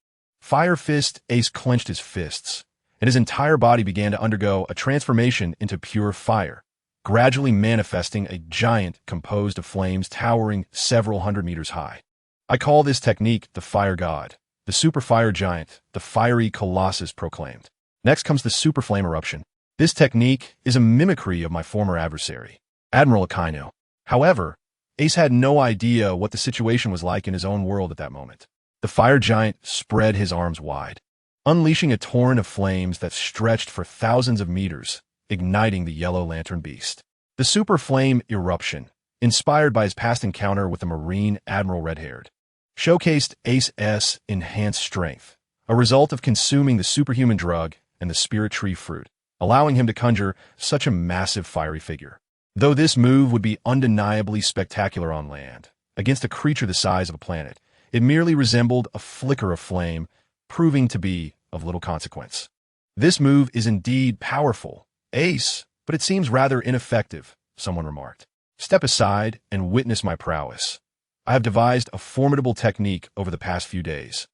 Fire Fist Ace clenched his fists, and his entire body began to undergo a transformation into pure fire, gradually manifesting a giant composed of flames towering several hundred meters high. I call this technique the Fire God, the Super Fire Giant, the Fiery Colossus proclaimed. Next comes the Super Flame Eruption. This technique is a mimicry of my former adversary, Admiral Akainu. However, Ace had no idea what the situation was like in his own world at that moment. The Fire Giant spread his arms wide, unleashing a torrent of flames that stretched for thousands of meters, igniting the Yellow Lantern Beast. The Super Flame Eruption, inspired by his past encounter with the Marine Admiral Red-Haired, showcased Ace's enhanced strength, a result of consuming the superhuman drug and the Spirit Tree fruit, allowing him to conjure such a massive fiery figure. Though this move would be undeniably spectacular on land, against a creature the size of a planet, it merely resembled a flicker of flame, proving to be of little consequence. This move is indeed powerful, Ace, but it seems rather ineffective, someone remarked. Step aside and witness my prowess. I have devised a formidable technique over the past few days,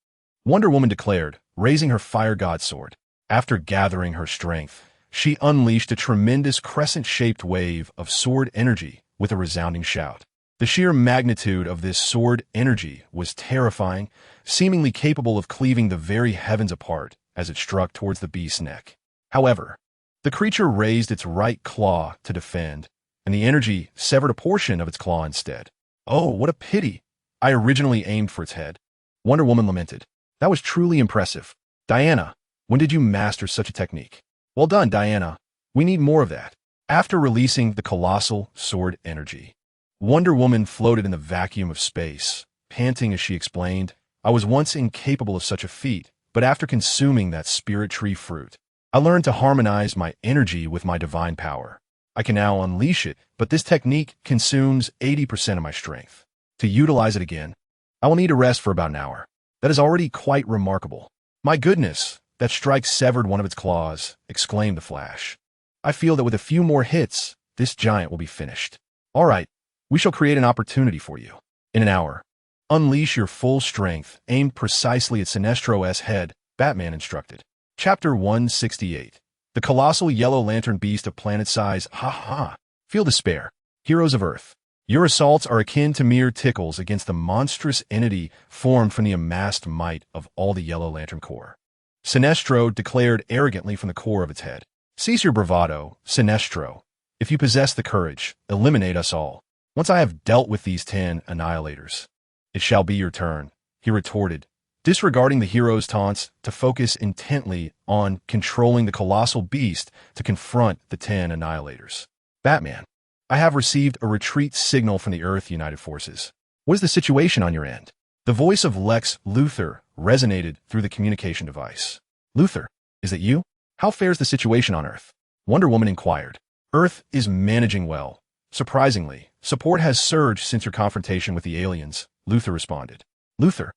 Wonder Woman declared, raising her Fire God sword. After gathering her strength, she unleashed a tremendous crescent-shaped wave of sword energy with a resounding shout. The sheer magnitude of this sword energy was terrifying, seemingly capable of cleaving the very heavens apart as it struck towards the beast's neck. However, the creature raised its right claw to defend, and the energy severed a portion of its claw instead. Oh, what a pity! I originally aimed for its head, Wonder Woman lamented. That was truly impressive. Diana, when did you master such a technique? Well done, Diana. We need more of that. After releasing the colossal sword energy, Wonder Woman floated in the vacuum of space, panting as she explained, I was once incapable of such a feat, but after consuming that spirit tree fruit, I learned to harmonize my energy with my divine power. I can now unleash it, but this technique consumes 80% of my strength. To utilize it again, I will need to rest for about an hour. That is already quite remarkable. My goodness, that strike severed one of its claws, exclaimed the Flash. I feel that with a few more hits, this giant will be finished. All right, we shall create an opportunity for you. In an hour, unleash your full strength, aimed precisely at Sinestro's head, Batman instructed. Chapter 168. The colossal yellow lantern beast of planet size, Feel despair. Heroes of Earth. Your assaults are akin to mere tickles against the monstrous entity formed from the amassed might of all the Yellow Lantern Corps. Sinestro declared arrogantly from the core of its head. Cease your bravado, Sinestro. If you possess the courage, eliminate us all. Once I have dealt with these 10 annihilators, it shall be your turn, he retorted, disregarding the hero's taunts to focus intently on controlling the colossal beast to confront the 10 annihilators. Batman, I have received a retreat signal from the Earth United Forces. What is the situation on your end? The voice of Lex Luthor resonated through the communication device. Luthor, is it you? How fares the situation on Earth? Wonder Woman inquired. Earth is managing well. Surprisingly, support has surged since your confrontation with the aliens, Luthor responded. Luthor,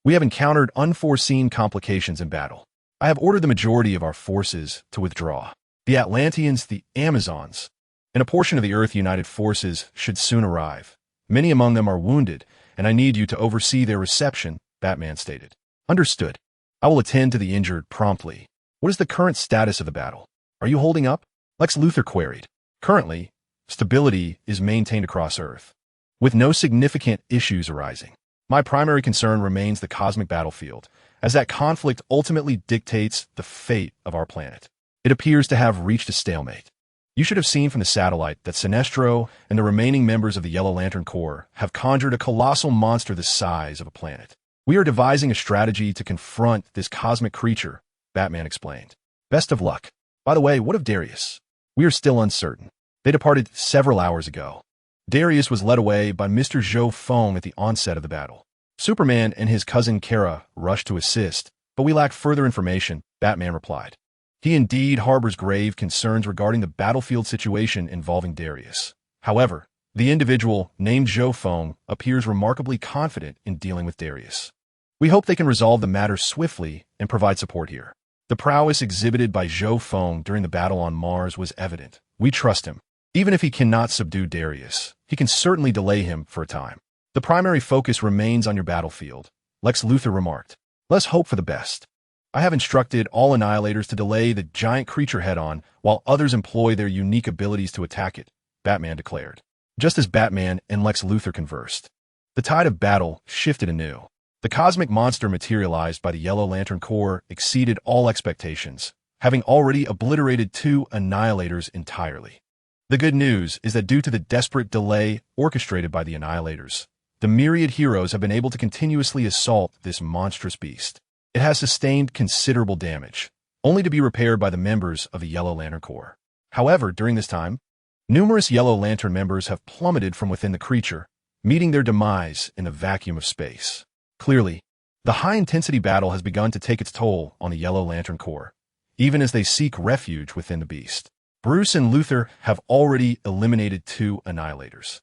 we have encountered unforeseen complications in battle. I have ordered the majority of our forces to withdraw. The Atlanteans, the Amazons, and a portion of the Earth United Forces should soon arrive. Many among them are wounded, and I need you to oversee their reception, Batman stated. Understood. I will attend to the injured promptly. What is the current status of the battle? Are you holding up? Lex Luthor queried. Currently, stability is maintained across Earth, with no significant issues arising. My primary concern remains the cosmic battlefield, as that conflict ultimately dictates the fate of our planet. It appears to have reached a stalemate. You should have seen from the satellite that Sinestro and the remaining members of the Yellow Lantern Corps have conjured a colossal monster the size of a planet. We are devising a strategy to confront this cosmic creature, Batman explained. Best of luck. By the way, what of Darius? We are still uncertain. They departed several hours ago. Darius was led away by Mr. Zhou Feng at the onset of the battle. Superman and his cousin Kara rushed to assist, but we lack further information, Batman replied. He indeed harbors grave concerns regarding the battlefield situation involving Darius. However, the individual named Zhou Feng appears remarkably confident in dealing with Darius. We hope they can resolve the matter swiftly and provide support here. The prowess exhibited by Zhou Feng during the battle on Mars was evident. We trust him. Even if he cannot subdue Darius, he can certainly delay him for a time. The primary focus remains on your battlefield, Lex Luthor remarked. Let's hope for the best. I have instructed all annihilators to delay the giant creature head-on while others employ their unique abilities to attack it, Batman declared. Just as Batman and Lex Luthor conversed, the tide of battle shifted anew. The cosmic monster materialized by the Yellow Lantern Corps exceeded all expectations, having already obliterated 2 annihilators entirely. The good news is that due to the desperate delay orchestrated by the annihilators, the myriad heroes have been able to continuously assault this monstrous beast. It has sustained considerable damage, only to be repaired by the members of the Yellow Lantern Corps. However, during this time, numerous Yellow Lantern members have plummeted from within the creature, meeting their demise in the vacuum of space. Clearly, the high-intensity battle has begun to take its toll on the Yellow Lantern Corps, even as they seek refuge within the beast. Bruce and Luthor have already eliminated 2 annihilators.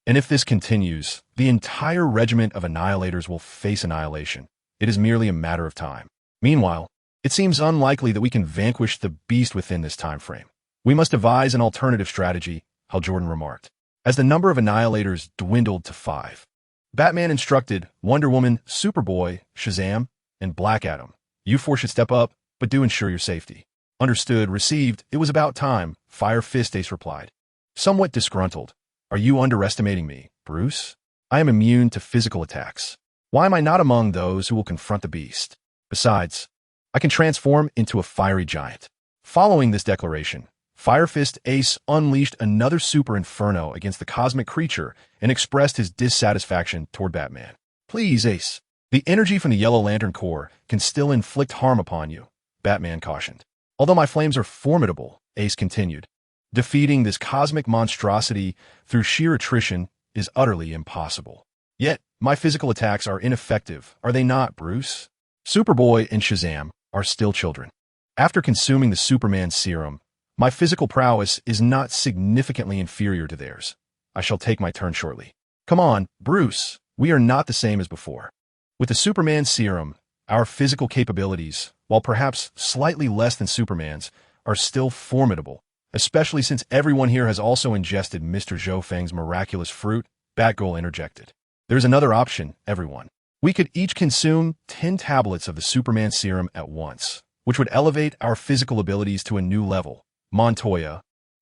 And if this continues, the entire regiment of annihilators will face annihilation. It is merely a matter of time. Meanwhile, it seems unlikely that we can vanquish the beast within this time frame. We must devise an alternative strategy, Hal Jordan remarked, as the number of annihilators dwindled to 5. Batman instructed Wonder Woman, Superboy, Shazam, and Black Adam. You 4 should step up, but do ensure your safety. Understood, received, it was about time, Fire Fist Ace replied. Somewhat disgruntled. Are you underestimating me, Bruce? I am immune to physical attacks. Why am I not among those who will confront the beast? Besides, I can transform into a fiery giant. Following this declaration, Fire Fist Ace unleashed another super inferno against the cosmic creature and expressed his dissatisfaction toward Batman. Please, Ace, the energy from the Yellow Lantern Corps can still inflict harm upon you, Batman cautioned. Although my flames are formidable, Ace continued, defeating this cosmic monstrosity through sheer attrition is utterly impossible. Yet, My physical attacks are ineffective, are they not, Bruce? Superboy and Shazam are still children. After consuming the Superman serum, my physical prowess is not significantly inferior to theirs. I shall take my turn shortly. Come on, Bruce, we are not the same as before. With the Superman serum, our physical capabilities, while perhaps slightly less than Superman's, are still formidable, especially since everyone here has also ingested Mr. Zhou Feng's miraculous fruit, Batgirl interjected. There's another option, everyone. We could each consume 10 tablets of the Superman serum at once, which would elevate our physical abilities to a new level. Montoya,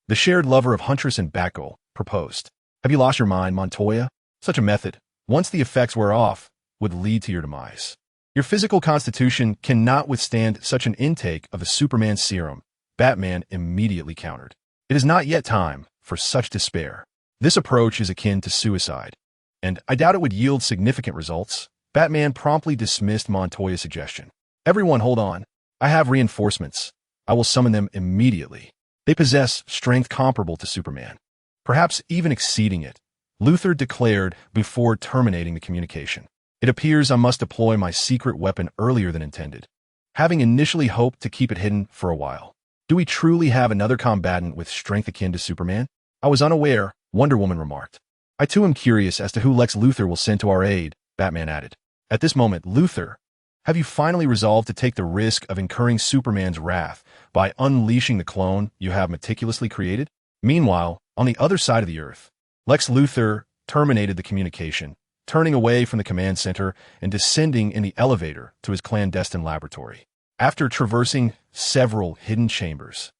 the shared lover of Huntress and Batgirl, proposed. Have you lost your mind, Montoya? Such a method, once the effects wear off, would lead to your demise. Your physical constitution cannot withstand such an intake of the Superman serum, Batman immediately countered. It is not yet time for such despair. This approach is akin to suicide, and I doubt it would yield significant results. Batman promptly dismissed Montoya's suggestion. Everyone hold on. I have reinforcements. I will summon them immediately. They possess strength comparable to Superman, perhaps even exceeding it, Luthor declared before terminating the communication. It appears I must deploy my secret weapon earlier than intended, having initially hoped to keep it hidden for a while. Do we truly have another combatant with strength akin to Superman? I was unaware, Wonder Woman remarked. I too am curious as to who Lex Luthor will send to our aid, Batman added. At this moment, Luthor, have you finally resolved to take the risk of incurring Superman's wrath by unleashing the clone you have meticulously created? Meanwhile, on the other side of the Earth, Lex Luthor terminated the communication, turning away from the command center and descending in the elevator to his clandestine laboratory. After traversing several hidden chambers,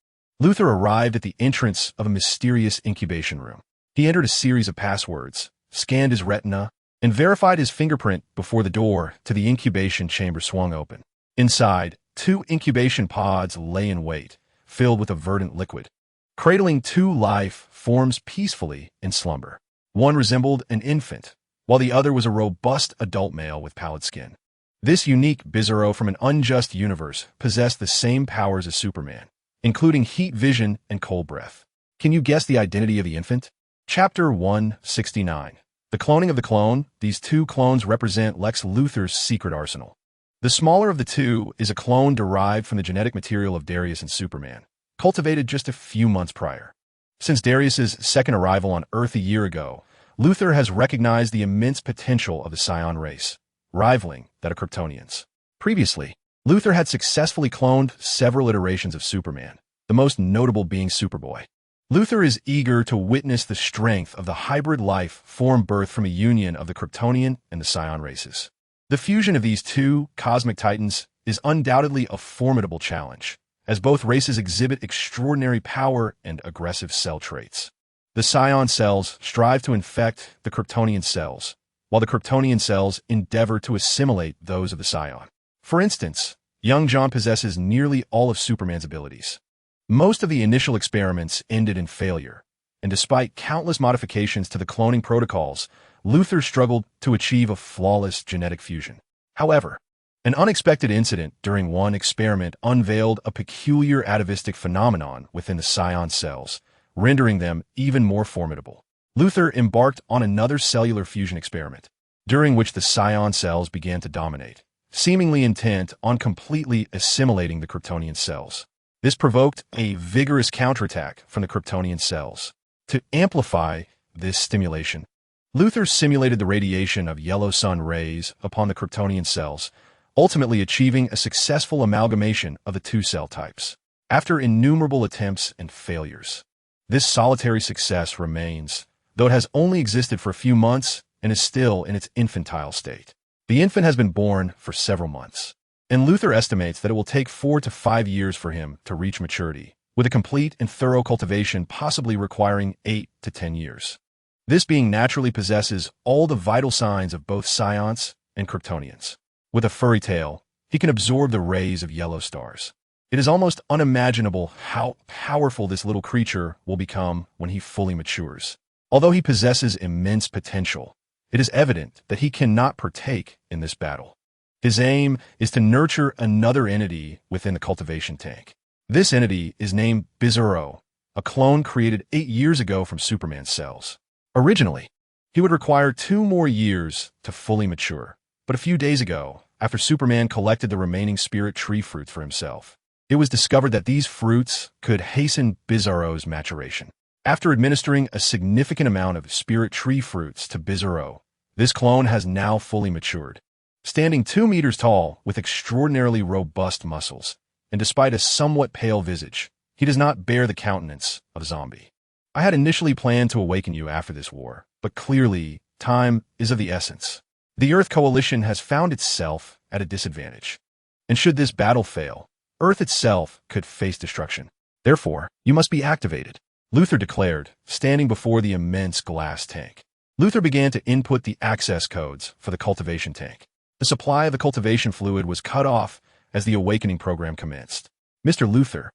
Luthor arrived at the entrance of a mysterious incubation room. He entered a series of passwords, scanned his retina, and verified his fingerprint before the door to the incubation chamber swung open. Inside, 2 incubation pods lay in wait, filled with a verdant liquid. Cradling 2 life forms peacefully in slumber. One resembled an infant, while the other was a robust adult male with pallid skin. This unique Bizarro from an unjust universe possessed the same powers as Superman, including heat vision and cold breath. Can you guess the identity of the infant? Chapter 169. The cloning of the clone. These 2 clones represent Lex Luthor's secret arsenal. The smaller of the 2 is a clone derived from the genetic material of Darius and Superman, cultivated just a few months prior. Since Darius's second arrival on Earth a year ago, Luthor has recognized the immense potential of the Scion race, rivaling that of Kryptonians. Previously, Luthor had successfully cloned several iterations of Superman, the most notable being Superboy. Luthor is eager to witness the strength of the hybrid life form birthed from a union of the Kryptonian and the Scion races. The fusion of these 2 cosmic titans is undoubtedly a formidable challenge, as both races exhibit extraordinary power and aggressive cell traits. The Scion cells strive to infect the Kryptonian cells, while the Kryptonian cells endeavor to assimilate those of the Scion. For instance, young John possesses nearly all of Superman's abilities. Most of the initial experiments ended in failure, and despite countless modifications to the cloning protocols, Luthor struggled to achieve a flawless genetic fusion. However, an unexpected incident during one experiment unveiled a peculiar atavistic phenomenon within the Scion cells, rendering them even more formidable. Luthor embarked on another cellular fusion experiment, during which the Scion cells began to dominate, seemingly intent on completely assimilating the Kryptonian cells. This provoked a vigorous counterattack from the Kryptonian cells. To amplify this stimulation, Luthor simulated the radiation of yellow sun rays upon the Kryptonian cells, ultimately achieving a successful amalgamation of the 2 cell types. After innumerable attempts and failures, this solitary success remains, though it has only existed for a few months and is still in its infantile state. The infant has been born for several months, and Luthor estimates that it will take 4 to 5 years for him to reach maturity, with a complete and thorough cultivation possibly requiring 8 to 10 years. This being naturally possesses all the vital signs of both Scions and Kryptonians. With a furry tail, he can absorb the rays of yellow stars. It is almost unimaginable how powerful this little creature will become when he fully matures. Although he possesses immense potential, it is evident that he cannot partake in this battle. His aim is to nurture another entity within the cultivation tank. This entity is named Bizarro, a clone created 8 years ago from Superman's cells. Originally, He would require 2 more years to fully mature. But a few days ago, after Superman collected the remaining spirit tree fruits for himself, it was discovered that these fruits could hasten Bizarro's maturation. After administering a significant amount of spirit tree fruits to Bizarro, this clone has now fully matured. Standing 2 meters tall with extraordinarily robust muscles, and despite a somewhat pale visage, he does not bear the countenance of a zombie. I had initially planned to awaken you after this war, but clearly, time is of the essence. The Earth Coalition has found itself at a disadvantage. And should this battle fail, Earth itself could face destruction. Therefore, you must be activated, Luthor declared, standing before the immense glass tank. Luthor began to input the access codes for the cultivation tank. The supply of the cultivation fluid was cut off as the awakening program commenced. Mr. Luthor,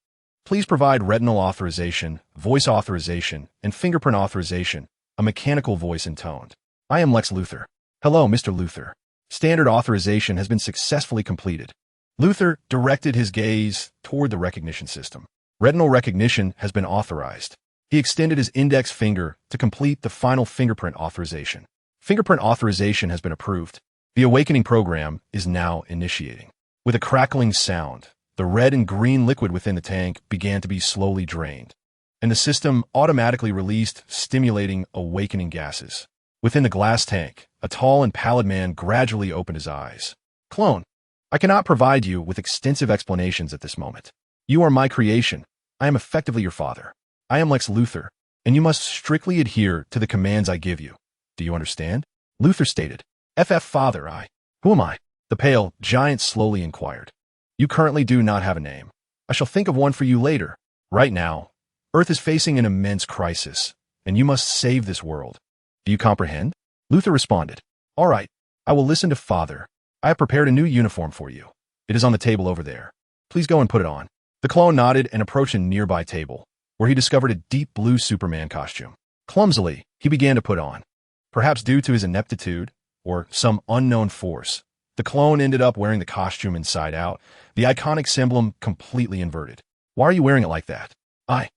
please provide retinal authorization, voice authorization, and fingerprint authorization, a mechanical voice intoned. I am Lex Luthor. Hello, Mr. Luthor. Standard authorization has been successfully completed. Luthor directed his gaze toward the recognition system. Retinal recognition has been authorized. He extended his index finger to complete the final fingerprint authorization. Fingerprint authorization has been approved. The awakening program is now initiating. With a crackling sound, the red and green liquid within the tank began to be slowly drained, and the system automatically released stimulating awakening gases. Within the glass tank, a tall and pallid man gradually opened his eyes. Clone, I cannot provide you with extensive explanations at this moment. You are my creation. I am effectively your father. I am Lex Luthor, and you must strictly adhere to the commands I give you. Do you understand? Luthor stated. Father, Who am I? The pale giant slowly inquired. You currently do not have a name. I shall think of one for you later. Right now, Earth is facing an immense crisis, and you must save this world. Do you comprehend? Luthor responded. All right, I will listen to Father. I have prepared a new uniform for you. It is on the table over there. Please go and put it on. The clone nodded and approached a nearby table, where he discovered a deep blue Superman costume. Clumsily, he began to put on. Perhaps due to his ineptitude, or some unknown force, the clone ended up wearing the costume inside out, the iconic symbol completely inverted. Why are you wearing it like that? I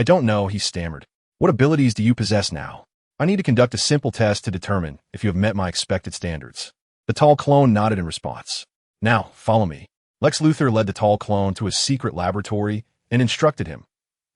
don't know, he stammered. What abilities do you possess now? I need to conduct a simple test to determine if you have met my expected standards. The tall clone nodded in response. Now, follow me. Lex Luthor led the tall clone to a secret laboratory and instructed him.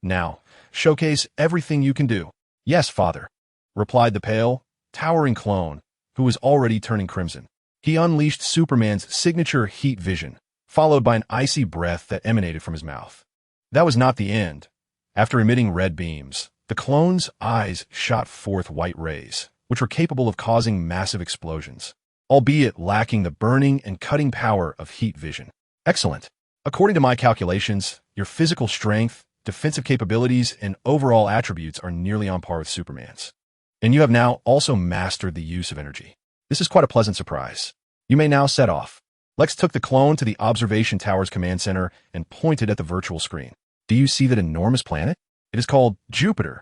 Now, showcase everything you can do. Yes, Father, replied the pale, towering clone, who was already turning crimson. He unleashed Superman's signature heat vision, followed by an icy breath that emanated from his mouth. That was not the end. After emitting red beams, the clone's eyes shot forth white rays, which were capable of causing massive explosions, albeit lacking the burning and cutting power of heat vision. Excellent. According to my calculations, your physical strength, defensive capabilities, and overall attributes are nearly on par with Superman's. And you have now also mastered the use of energy. This is quite a pleasant surprise. You may now set off. Lex took the clone to the observation tower's command center and pointed at the virtual screen. Do you see that enormous planet? It is called Jupiter,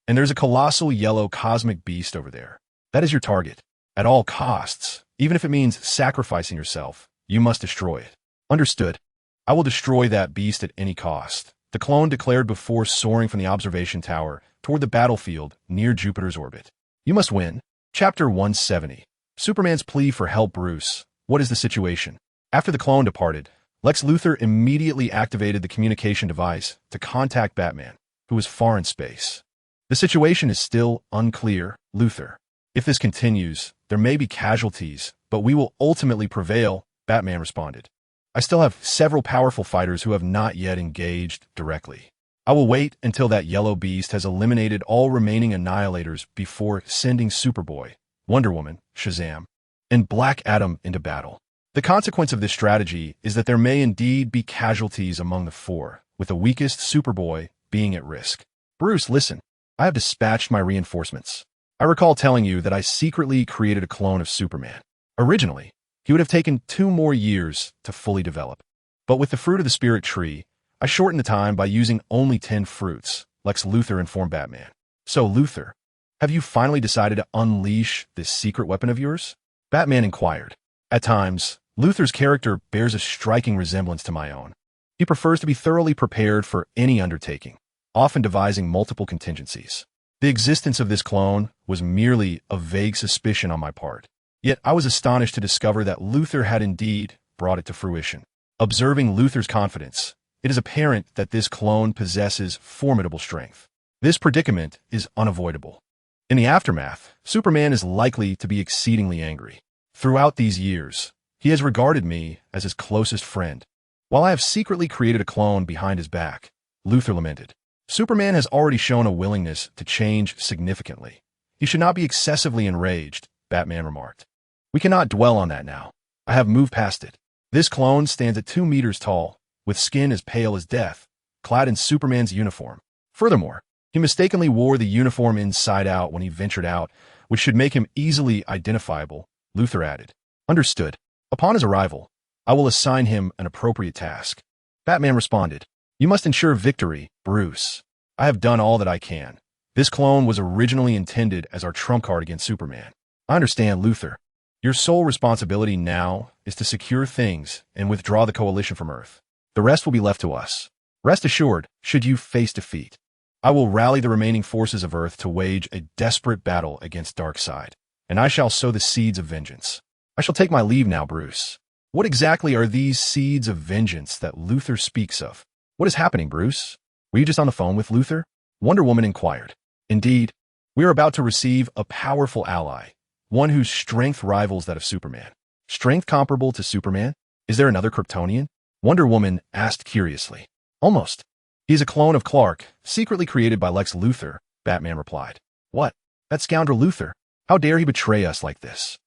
and there's a colossal yellow cosmic beast over there. That is your target. At all costs, even if it means sacrificing yourself, you must destroy it. Understood. I will destroy that beast at any cost, the clone declared before soaring from the observation tower toward the battlefield near Jupiter's orbit. You must win. Chapter 170. Superman's plea for help. Bruce, what is the situation? After the clone departed, Lex Luthor immediately activated the communication device to contact Batman, who was far in space. The situation is still unclear, Luthor. If this continues, there may be casualties, but we will ultimately prevail, Batman responded. I still have several powerful fighters who have not yet engaged directly. I will wait until that yellow beast has eliminated all remaining annihilators before sending Superboy, Wonder Woman, Shazam, and Black Adam into battle. The consequence of this strategy is that there may indeed be casualties among the four, with the weakest Superboy being at risk. Bruce, listen. I have dispatched my reinforcements. I recall telling you that I secretly created a clone of Superman. Originally, he would have taken 2 more years to fully develop. But with the fruit of the spirit tree, I shortened the time by using only 10 fruits, Lex Luthor informed Batman. So, Luthor, have you finally decided to unleash this secret weapon of yours? Batman inquired. At times, Luthor's character bears a striking resemblance to my own. He prefers to be thoroughly prepared for any undertaking, often devising multiple contingencies. The existence of this clone was merely a vague suspicion on my part. Yet I was astonished to discover that Luther had indeed brought it to fruition. Observing Luther's confidence, it is apparent that this clone possesses formidable strength. This predicament is unavoidable. In the aftermath, Superman is likely to be exceedingly angry. Throughout these years, he has regarded me as his closest friend. While I have secretly created a clone behind his back, Luther lamented. Superman has already shown a willingness to change significantly. He should not be excessively enraged, Batman remarked. We cannot dwell on that now. I have moved past it. This clone stands at 2 meters tall, with skin as pale as death, clad in Superman's uniform. Furthermore, he mistakenly wore the uniform inside out when he ventured out, which should make him easily identifiable, Luther added. Understood. Upon his arrival, I will assign him an appropriate task. Batman responded. You must ensure victory, Bruce. I have done all that I can. This clone was originally intended as our trump card against Superman. I understand, Luther. Your sole responsibility now is to secure things and withdraw the coalition from Earth. The rest will be left to us. Rest assured, should you face defeat, I will rally the remaining forces of Earth to wage a desperate battle against Darkseid, and I shall sow the seeds of vengeance. I shall take my leave now, Bruce. What exactly are these seeds of vengeance that Luther speaks of? What is happening, Bruce? Were you just on the phone with Luther? Wonder Woman inquired. Indeed, we are about to receive a powerful ally, one whose strength rivals that of Superman. Strength comparable to Superman? Is there another Kryptonian? Wonder Woman asked curiously. Almost. He is a clone of Clark, secretly created by Lex Luthor, Batman replied. What? That scoundrel Luthor? How dare he betray us like this?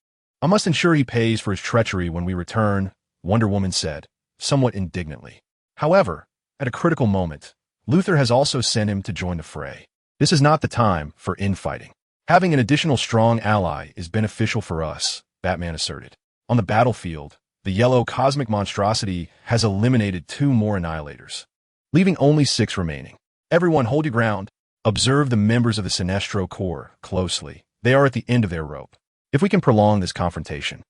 I must ensure he pays for his treachery when we return, Wonder Woman said, somewhat indignantly. However, at a critical moment, Luthor has also sent him to join the fray. This is not the time for infighting. Having an additional strong ally is beneficial for us, Batman asserted. On the battlefield, the yellow cosmic monstrosity has eliminated 2 more annihilators, leaving only 6 remaining. Everyone hold your ground. Observe the members of the Sinestro Corps closely. They are at the end of their rope. If we can prolong this confrontation,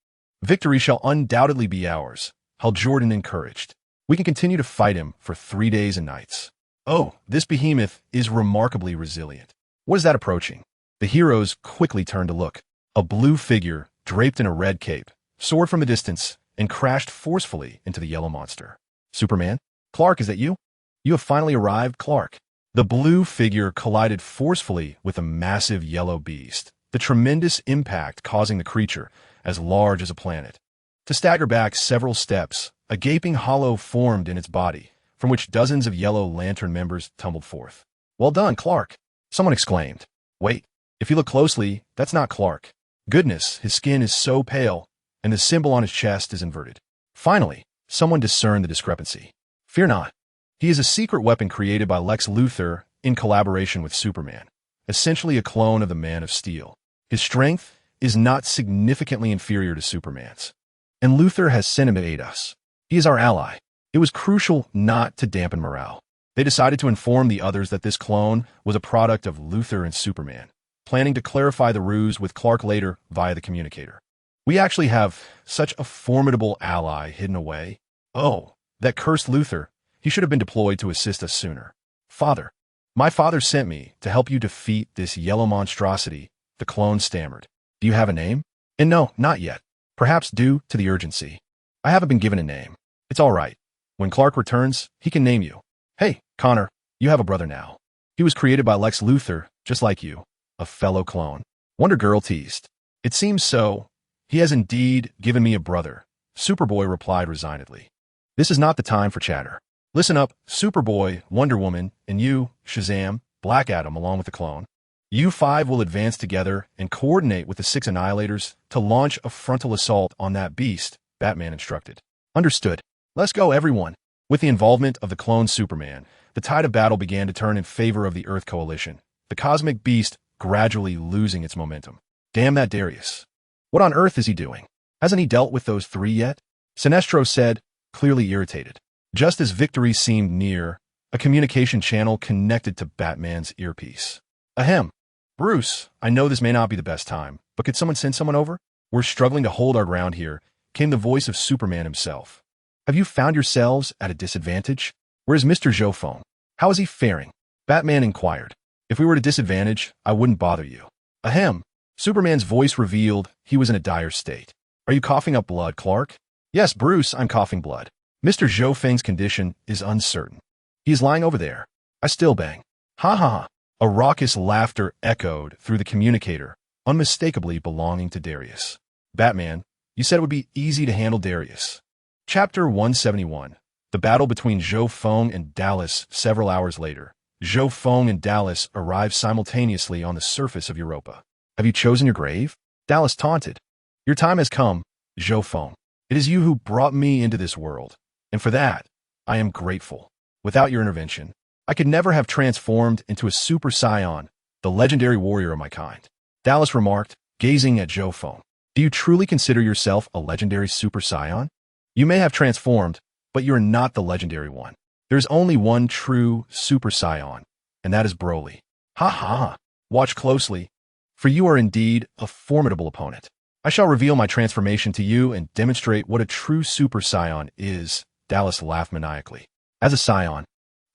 victory shall undoubtedly be ours, Hal Jordan encouraged. We can continue to fight him for 3 days and nights. Oh, this behemoth is remarkably resilient. What is that approaching? The heroes quickly turned to look. A blue figure, draped in a red cape, soared from a distance and crashed forcefully into the yellow monster. Superman? Clark, is that you? You have finally arrived, Clark. The blue figure collided forcefully with a massive yellow beast, the tremendous impact causing the creature as large as a planet to stagger back several steps. A gaping hollow formed in its body, from which dozens of Yellow Lantern members tumbled forth. Well done, Clark, someone exclaimed. Wait, if you look closely, that's not Clark. Goodness, his skin is so pale, and the symbol on his chest is inverted. Finally, someone discerned the discrepancy. Fear not. He is a secret weapon created by Lex Luthor in collaboration with Superman, essentially a clone of the Man of Steel. His strength is not significantly inferior to Superman's, and Luthor has sent him to aid us. He is our ally. It was crucial not to dampen morale. They decided to inform the others that this clone was a product of Luthor and Superman, planning to clarify the ruse with Clark later via the communicator. We actually have such a formidable ally hidden away. Oh, that cursed Luthor. He should have been deployed to assist us sooner. Father, my father sent me to help you defeat this yellow monstrosity, the clone stammered. Do you have a name? And no, not yet. Perhaps due to the urgency. I haven't been given a name. It's all right. When Clark returns, he can name you. Hey, Connor, you have a brother now. He was created by Lex Luthor, just like you, a fellow clone. Wonder Girl teased. It seems so. He has indeed given me a brother, Superboy replied resignedly. This is not the time for chatter. Listen up, Superboy, Wonder Woman, and you, Shazam, Black Adam, along with the clone. You 5 will advance together and coordinate with the 6 Annihilators to launch a frontal assault on that beast, Batman instructed. Understood. Let's go, everyone. With the involvement of the clone Superman, the tide of battle began to turn in favor of the Earth Coalition, the cosmic beast gradually losing its momentum. Damn that Darius. What on earth is he doing? Hasn't he dealt with those 3 yet? Sinestro said, clearly irritated. Just as victory seemed near, a communication channel connected to Batman's earpiece. Ahem. Bruce, I know this may not be the best time, but could someone send someone over? We're struggling to hold our ground here, came the voice of Superman himself. Have you found yourselves at a disadvantage? Where's Mr. Zhou Feng? How is he faring? Batman inquired. If we were at a disadvantage, I wouldn't bother you. Ahem. Superman's voice revealed he was in a dire state. Are you coughing up blood, Clark? Yes, Bruce, I'm coughing blood. Mr. Zhou Feng's condition is uncertain. He is lying over there. I still bang. Ha ha ha. A raucous laughter echoed through the communicator, unmistakably belonging to Darius. Batman, you said it would be easy to handle Darius. Chapter 171. The battle between Zhou Feng and Dallas several hours later. Zhou Feng and Dallas arrived simultaneously on the surface of Europa. Have you chosen your grave? Dallas taunted. Your time has come, Zhou Feng. It is you who brought me into this world, and for that, I am grateful. Without your intervention, I could never have transformed into a super scion, the legendary warrior of my kind. Dallas remarked, gazing at Zhou Feng. Do you truly consider yourself a legendary super scion? You may have transformed, but you are not the legendary one. There is only one true super scion, and that is Broly. Ha ha! Watch closely, for you are indeed a formidable opponent. I shall reveal my transformation to you and demonstrate what a true super scion is. Dallas laughed maniacally. As a scion,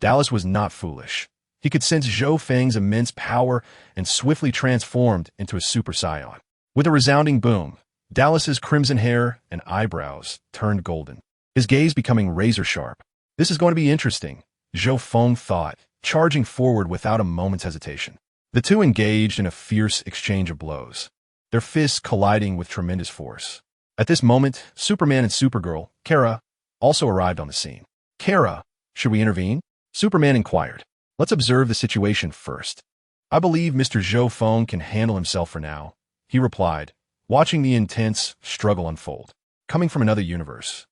Dallas was not foolish. He could sense Zhou Feng's immense power and swiftly transformed into a super scion. With a resounding boom, Dallas's crimson hair and eyebrows turned golden, his gaze becoming razor-sharp. This is going to be interesting, Zhou Feng thought, charging forward without a moment's hesitation. The two engaged in a fierce exchange of blows, their fists colliding with tremendous force. At this moment, Superman and Supergirl, Kara, also arrived on the scene. Kara, should we intervene? Superman inquired. Let's observe the situation first. I believe Mr. Zhou Feng can handle himself for now, he replied, watching the intense struggle unfold. Coming from another universe,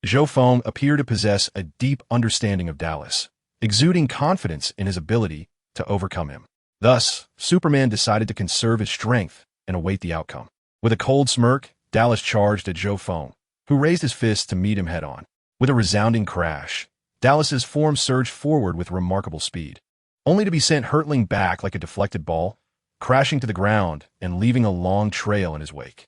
Zhou Feng appeared to possess a deep understanding of Dallas, exuding confidence in his ability to overcome him. Thus, Superman decided to conserve his strength and await the outcome. With a cold smirk, Dallas charged at Zhou Feng, who raised his fist to meet him head-on. With a resounding crash, Dallas's form surged forward with remarkable speed, only to be sent hurtling back like a deflected ball, crashing to the ground and leaving a long trail in his wake.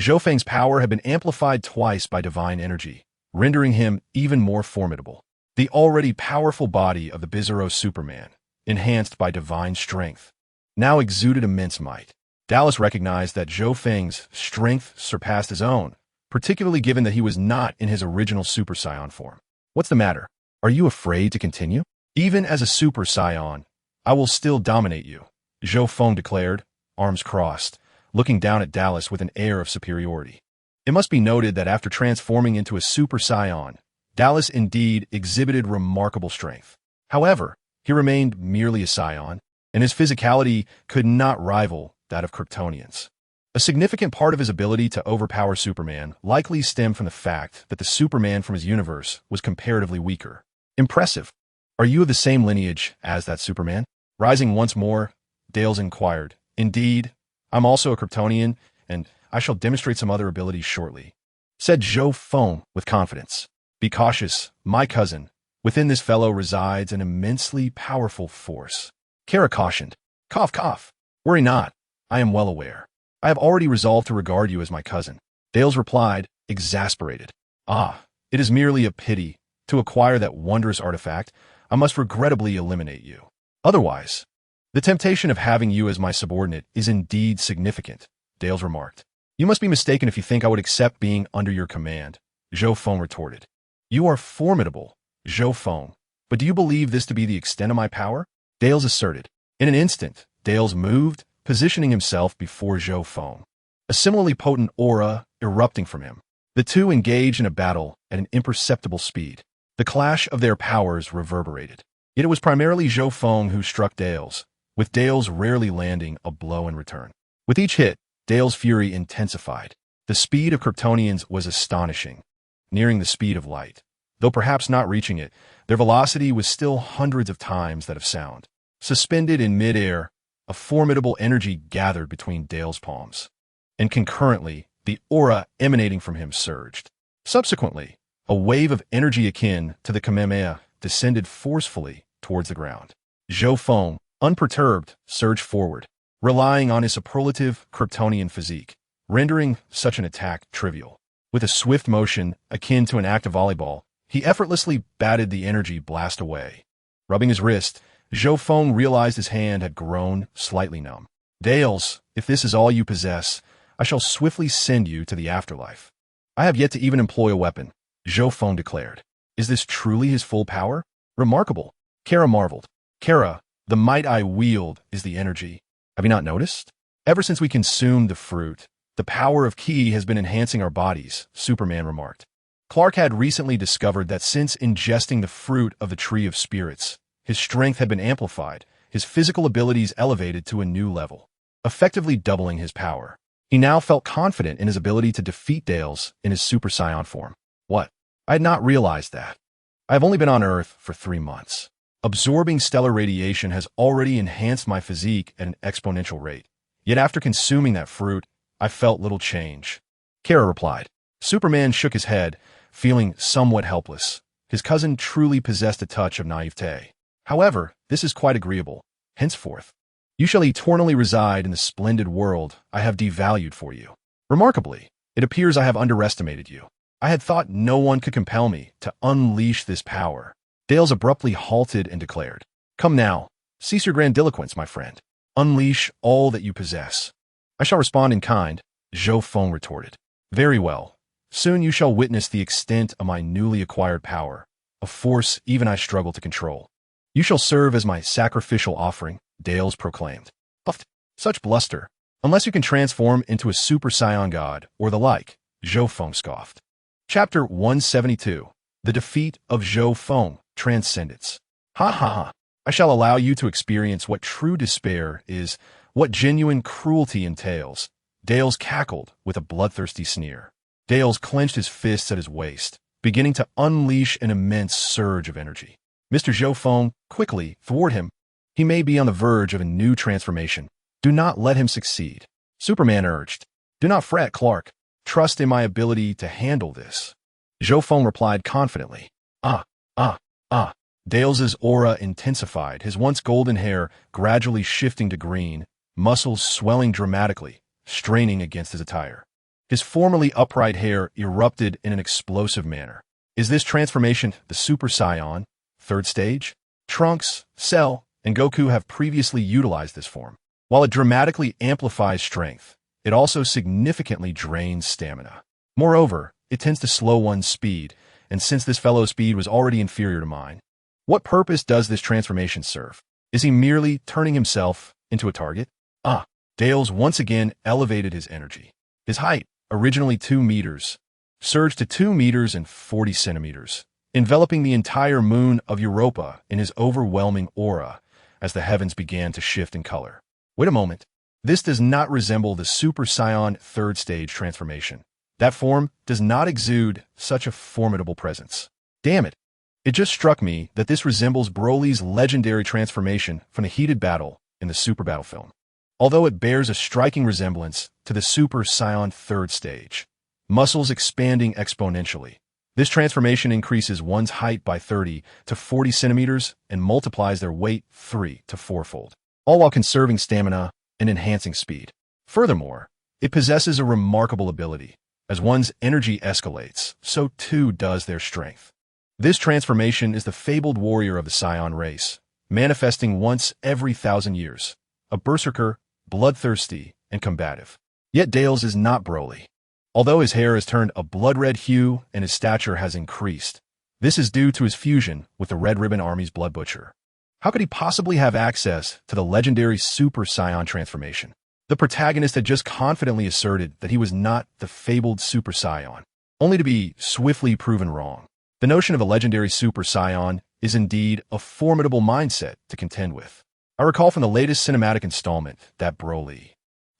Zhou Feng's power had been amplified twice by divine energy, rendering him even more formidable. The already powerful body of the Bizarro Superman, enhanced by divine strength, now exuded immense might. Dallas recognized that Zhou Feng's strength surpassed his own, particularly given that he was not in his original Super Saiyan form. What's the matter? Are you afraid to continue? Even as a Super Saiyan, I will still dominate you, Zhou Feng declared, arms crossed, looking down at Dallas with an air of superiority. It must be noted that after transforming into a Super Saiyan, Dallas indeed exhibited remarkable strength. However, he remained merely a Scion, and his physicality could not rival that of Kryptonians. A significant part of his ability to overpower Superman likely stemmed from the fact that the Superman from his universe was comparatively weaker. Impressive. Are you of the same lineage as that Superman? Rising once more, Dales inquired. Indeed, I'm also a Kryptonian, and I shall demonstrate some other abilities shortly, said Zhou Feng with confidence. Be cautious, my cousin. Within this fellow resides an immensely powerful force. Kara cautioned. Cough, cough. Worry not. I am well aware. I have already resolved to regard you as my cousin. Dales replied, exasperated. Ah, it is merely a pity. To acquire that wondrous artifact, I must regrettably eliminate you. Otherwise, the temptation of having you as my subordinate is indeed significant, Dales remarked. You must be mistaken if you think I would accept being under your command, Zhou Feng retorted. You are formidable, Zhou Feng, but do you believe this to be the extent of my power? Dales asserted. In an instant, Dales moved, positioning himself before Zhou Feng, a similarly potent aura erupting from him. The two engaged in a battle at an imperceptible speed. The clash of their powers reverberated. Yet it was primarily Zhou Feng who struck Dales, with Dales rarely landing a blow in return. With each hit, Dales' fury intensified. The speed of Kryptonians was astonishing, nearing the speed of light. Though perhaps not reaching it, their velocity was still hundreds of times that of sound. Suspended in mid-air, a formidable energy gathered between Dale's palms, and concurrently, the aura emanating from him surged. Subsequently, a wave of energy akin to the Kamehameha descended forcefully towards the ground. Zhou Feng, unperturbed, surged forward, relying on his superlative Kryptonian physique, rendering such an attack trivial. With a swift motion akin to an active volleyball, he effortlessly batted the energy blast away. Rubbing his wrist, Zhou Feng realized his hand had grown slightly numb. Dales, if this is all you possess, I shall swiftly send you to the afterlife. I have yet to even employ a weapon, Zhou Feng declared. Is this truly his full power? Remarkable. Kara marveled. Kara, the might I wield is the energy. Have you not noticed? Ever since we consumed the fruit, the power of Ki has been enhancing our bodies, Superman remarked. Clark had recently discovered that since ingesting the fruit of the Tree of Spirits, his strength had been amplified, his physical abilities elevated to a new level, effectively doubling his power. He now felt confident in his ability to defeat Dales in his Super Saiyan form. What? I had not realized that. I have only been on Earth for 3 months. Absorbing stellar radiation has already enhanced my physique at an exponential rate. Yet after consuming that fruit, I felt little change. Kara replied. Superman shook his head, feeling somewhat helpless. His cousin truly possessed a touch of naivete. However, this is quite agreeable. Henceforth, you shall eternally reside in the splendid world I have devalued for you. Remarkably, it appears I have underestimated you. I had thought no one could compel me to unleash this power. Dales abruptly halted and declared, Come now, cease your grandiloquence, my friend. Unleash all that you possess. I shall respond in kind, Zhou Feng retorted. Very well. Soon you shall witness the extent of my newly acquired power, a force even I struggle to control. You shall serve as my sacrificial offering, Dales proclaimed. Puffed. Such bluster. Unless you can transform into a Super Saiyan god or the like, Zhou Feng scoffed. Chapter 172. The Defeat of Zhou Feng, Transcendence. Ha ha ha. I shall allow you to experience what true despair is, what genuine cruelty entails. Dales cackled with a bloodthirsty sneer. Dales clenched his fists at his waist, beginning to unleash an immense surge of energy. Mr. Zhou Feng, quickly, thwart him. He may be on the verge of a new transformation. Do not let him succeed. Superman urged. Do not fret, Clark. Trust in my ability to handle this. Zhou Feng replied confidently. Dales's aura intensified, his once golden hair gradually shifting to green, muscles swelling dramatically, straining against his attire. His formerly upright hair erupted in an explosive manner. Is this transformation the Super Saiyan, third stage? Trunks, Cell, and Goku have previously utilized this form. While it dramatically amplifies strength, it also significantly drains stamina. Moreover, it tends to slow one's speed, and since this fellow's speed was already inferior to mine, what purpose does this transformation serve? Is he merely turning himself into a target? Dales once again elevated his energy. His height, originally 2 meters, surged to 2 meters and 40 centimeters, enveloping the entire moon of Europa in his overwhelming aura as the heavens began to shift in color. Wait a moment. This does not resemble the Super Saiyan third stage transformation. That form does not exude such a formidable presence. Damn it. It just struck me that this resembles Broly's legendary transformation from the heated battle in the Super Battle film. Although it bears a striking resemblance to the Super Saiyan third stage, muscles expanding exponentially. This transformation increases one's height by 30 to 40 centimeters and multiplies their weight 3 to 4-fold, all while conserving stamina and enhancing speed. Furthermore, it possesses a remarkable ability. As one's energy escalates, so too does their strength. This transformation is the fabled warrior of the Saiyan race, manifesting once every 1,000 years, a berserker, bloodthirsty, and combative. Yet Dales is not Broly. Although his hair has turned a blood-red hue and his stature has increased, this is due to his fusion with the Red Ribbon Army's Blood Butcher. How could he possibly have access to the legendary Super Saiyan transformation? The protagonist had just confidently asserted that he was not the fabled Super Saiyan, only to be swiftly proven wrong. The notion of a legendary Super Saiyan is indeed a formidable mindset to contend with. I recall from the latest cinematic installment that Broly,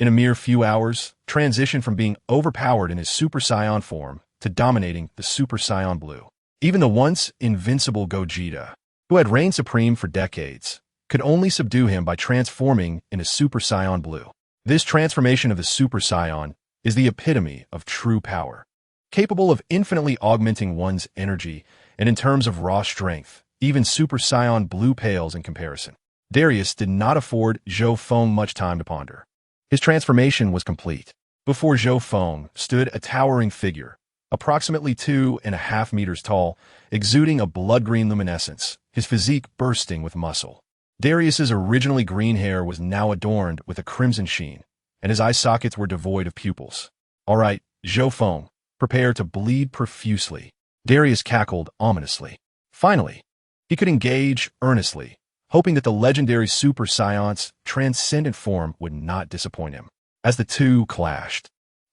in a mere few hours, transitioned from being overpowered in his Super Saiyan form to dominating the Super Saiyan Blue. Even the once invincible Gogeta, who had reigned supreme for decades, could only subdue him by transforming into Super Saiyan Blue. This transformation of the Super Saiyan is the epitome of true power, capable of infinitely augmenting one's energy, and in terms of raw strength, even Super Saiyan Blue pales in comparison. Darius did not afford Zhou Feng much time to ponder. His transformation was complete. Before Zhou Feng stood a towering figure, approximately 2.5 meters tall, exuding a blood-green luminescence, his physique bursting with muscle. Darius's originally green hair was now adorned with a crimson sheen, and his eye sockets were devoid of pupils. All right, Zhou Feng, prepare to bleed profusely. Darius cackled ominously. Finally, he could engage earnestly, hoping that the legendary Super Scion's transcendent form would not disappoint him. As the two clashed,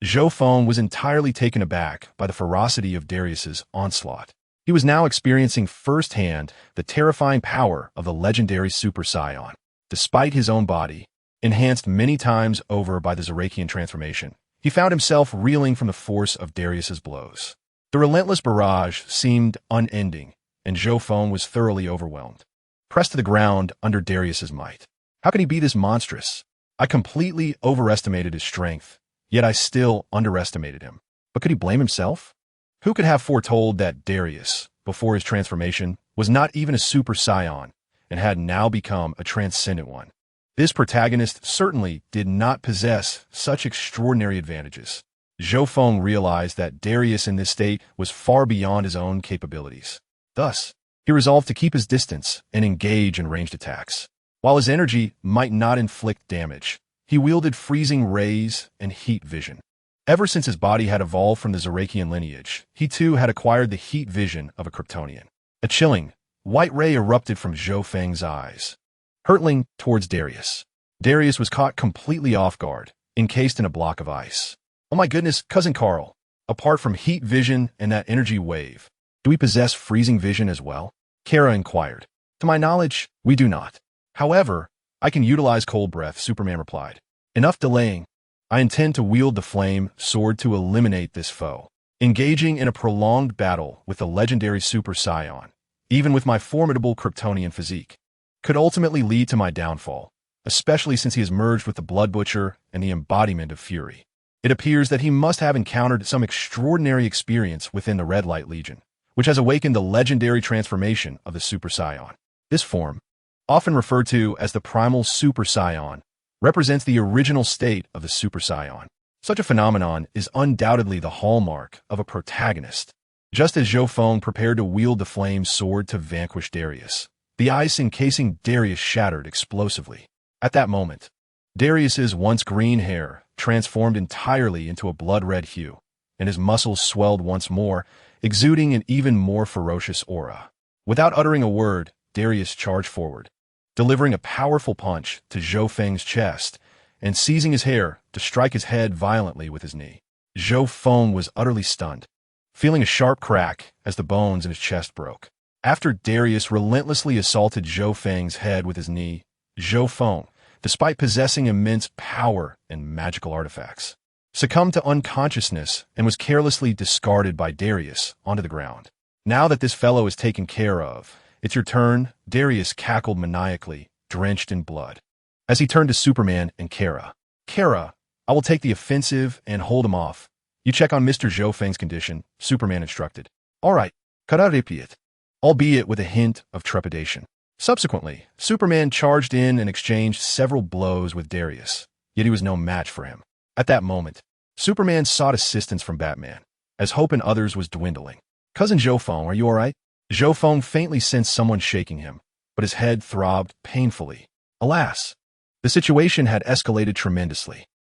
Zhou Feng was entirely taken aback by the ferocity of Darius's onslaught. He was now experiencing firsthand the terrifying power of the legendary Super Scion. Despite his own body, enhanced many times over by the Zorakian transformation, he found himself reeling from the force of Darius's blows. The relentless barrage seemed unending, and Zhou Feng was thoroughly overwhelmed. Pressed to the ground under Darius's might. How could he be this monstrous? I completely overestimated his strength, yet I still underestimated him. But could he blame himself? Who could have foretold that Darius, before his transformation, was not even a Super Scion, and had now become a transcendent one? This protagonist certainly did not possess such extraordinary advantages. Zhou Feng realized that Darius in this state was far beyond his own capabilities. Thus, he resolved to keep his distance and engage in ranged attacks. While his energy might not inflict damage, he wielded freezing rays and heat vision. Ever since his body had evolved from the Zorakian lineage, he too had acquired the heat vision of a Kryptonian. A chilling, white ray erupted from Zhou Feng's eyes, hurtling towards Darius. Darius was caught completely off guard, encased in a block of ice. Oh my goodness, Cousin Carl, apart from heat vision and that energy wave, do we possess freezing vision as well? Kara inquired. To my knowledge, we do not. However, I can utilize cold breath, Superman replied. Enough delaying. I intend to wield the flame sword to eliminate this foe. Engaging in a prolonged battle with the legendary Super Scion, even with my formidable Kryptonian physique, could ultimately lead to my downfall, especially since he has merged with the Blood Butcher and the embodiment of fury. It appears that he must have encountered some extraordinary experience within the Red Light Legion, which has awakened the legendary transformation of the Super Scion. This form, often referred to as the primal Super Scion, represents the original state of the Super Scion. Such a phenomenon is undoubtedly the hallmark of a protagonist. Just as Zhou Feng prepared to wield the flame sword to vanquish Darius, the ice encasing Darius shattered explosively. At that moment, Darius's once green hair transformed entirely into a blood-red hue, and his muscles swelled once more, exuding an even more ferocious aura. Without uttering a word, Darius charged forward, delivering a powerful punch to Zhou Feng's chest and seizing his hair to strike his head violently with his knee. Zhou Feng was utterly stunned, feeling a sharp crack as the bones in his chest broke. After Darius relentlessly assaulted Zhou Feng's head with his knee, Zhou Feng, despite possessing immense power and magical artifacts, succumbed to unconsciousness and was carelessly discarded by Darius onto the ground. Now that this fellow is taken care of, it's your turn, Darius cackled maniacally, drenched in blood. As he turned to Superman and Kara. Kara, I will take the offensive and hold him off. You check on Mr. Zhou Feng's condition, Superman instructed. All right, Kararipiet, albeit with a hint of trepidation. Subsequently, Superman charged in and exchanged several blows with Darius, yet he was no match for him. At that moment, Superman sought assistance from Batman, as hope in others was dwindling. Cousin Zhou Feng, are you all right? Zhou Feng faintly sensed someone shaking him, but his head throbbed painfully. Alas, the situation had escalated tremendously.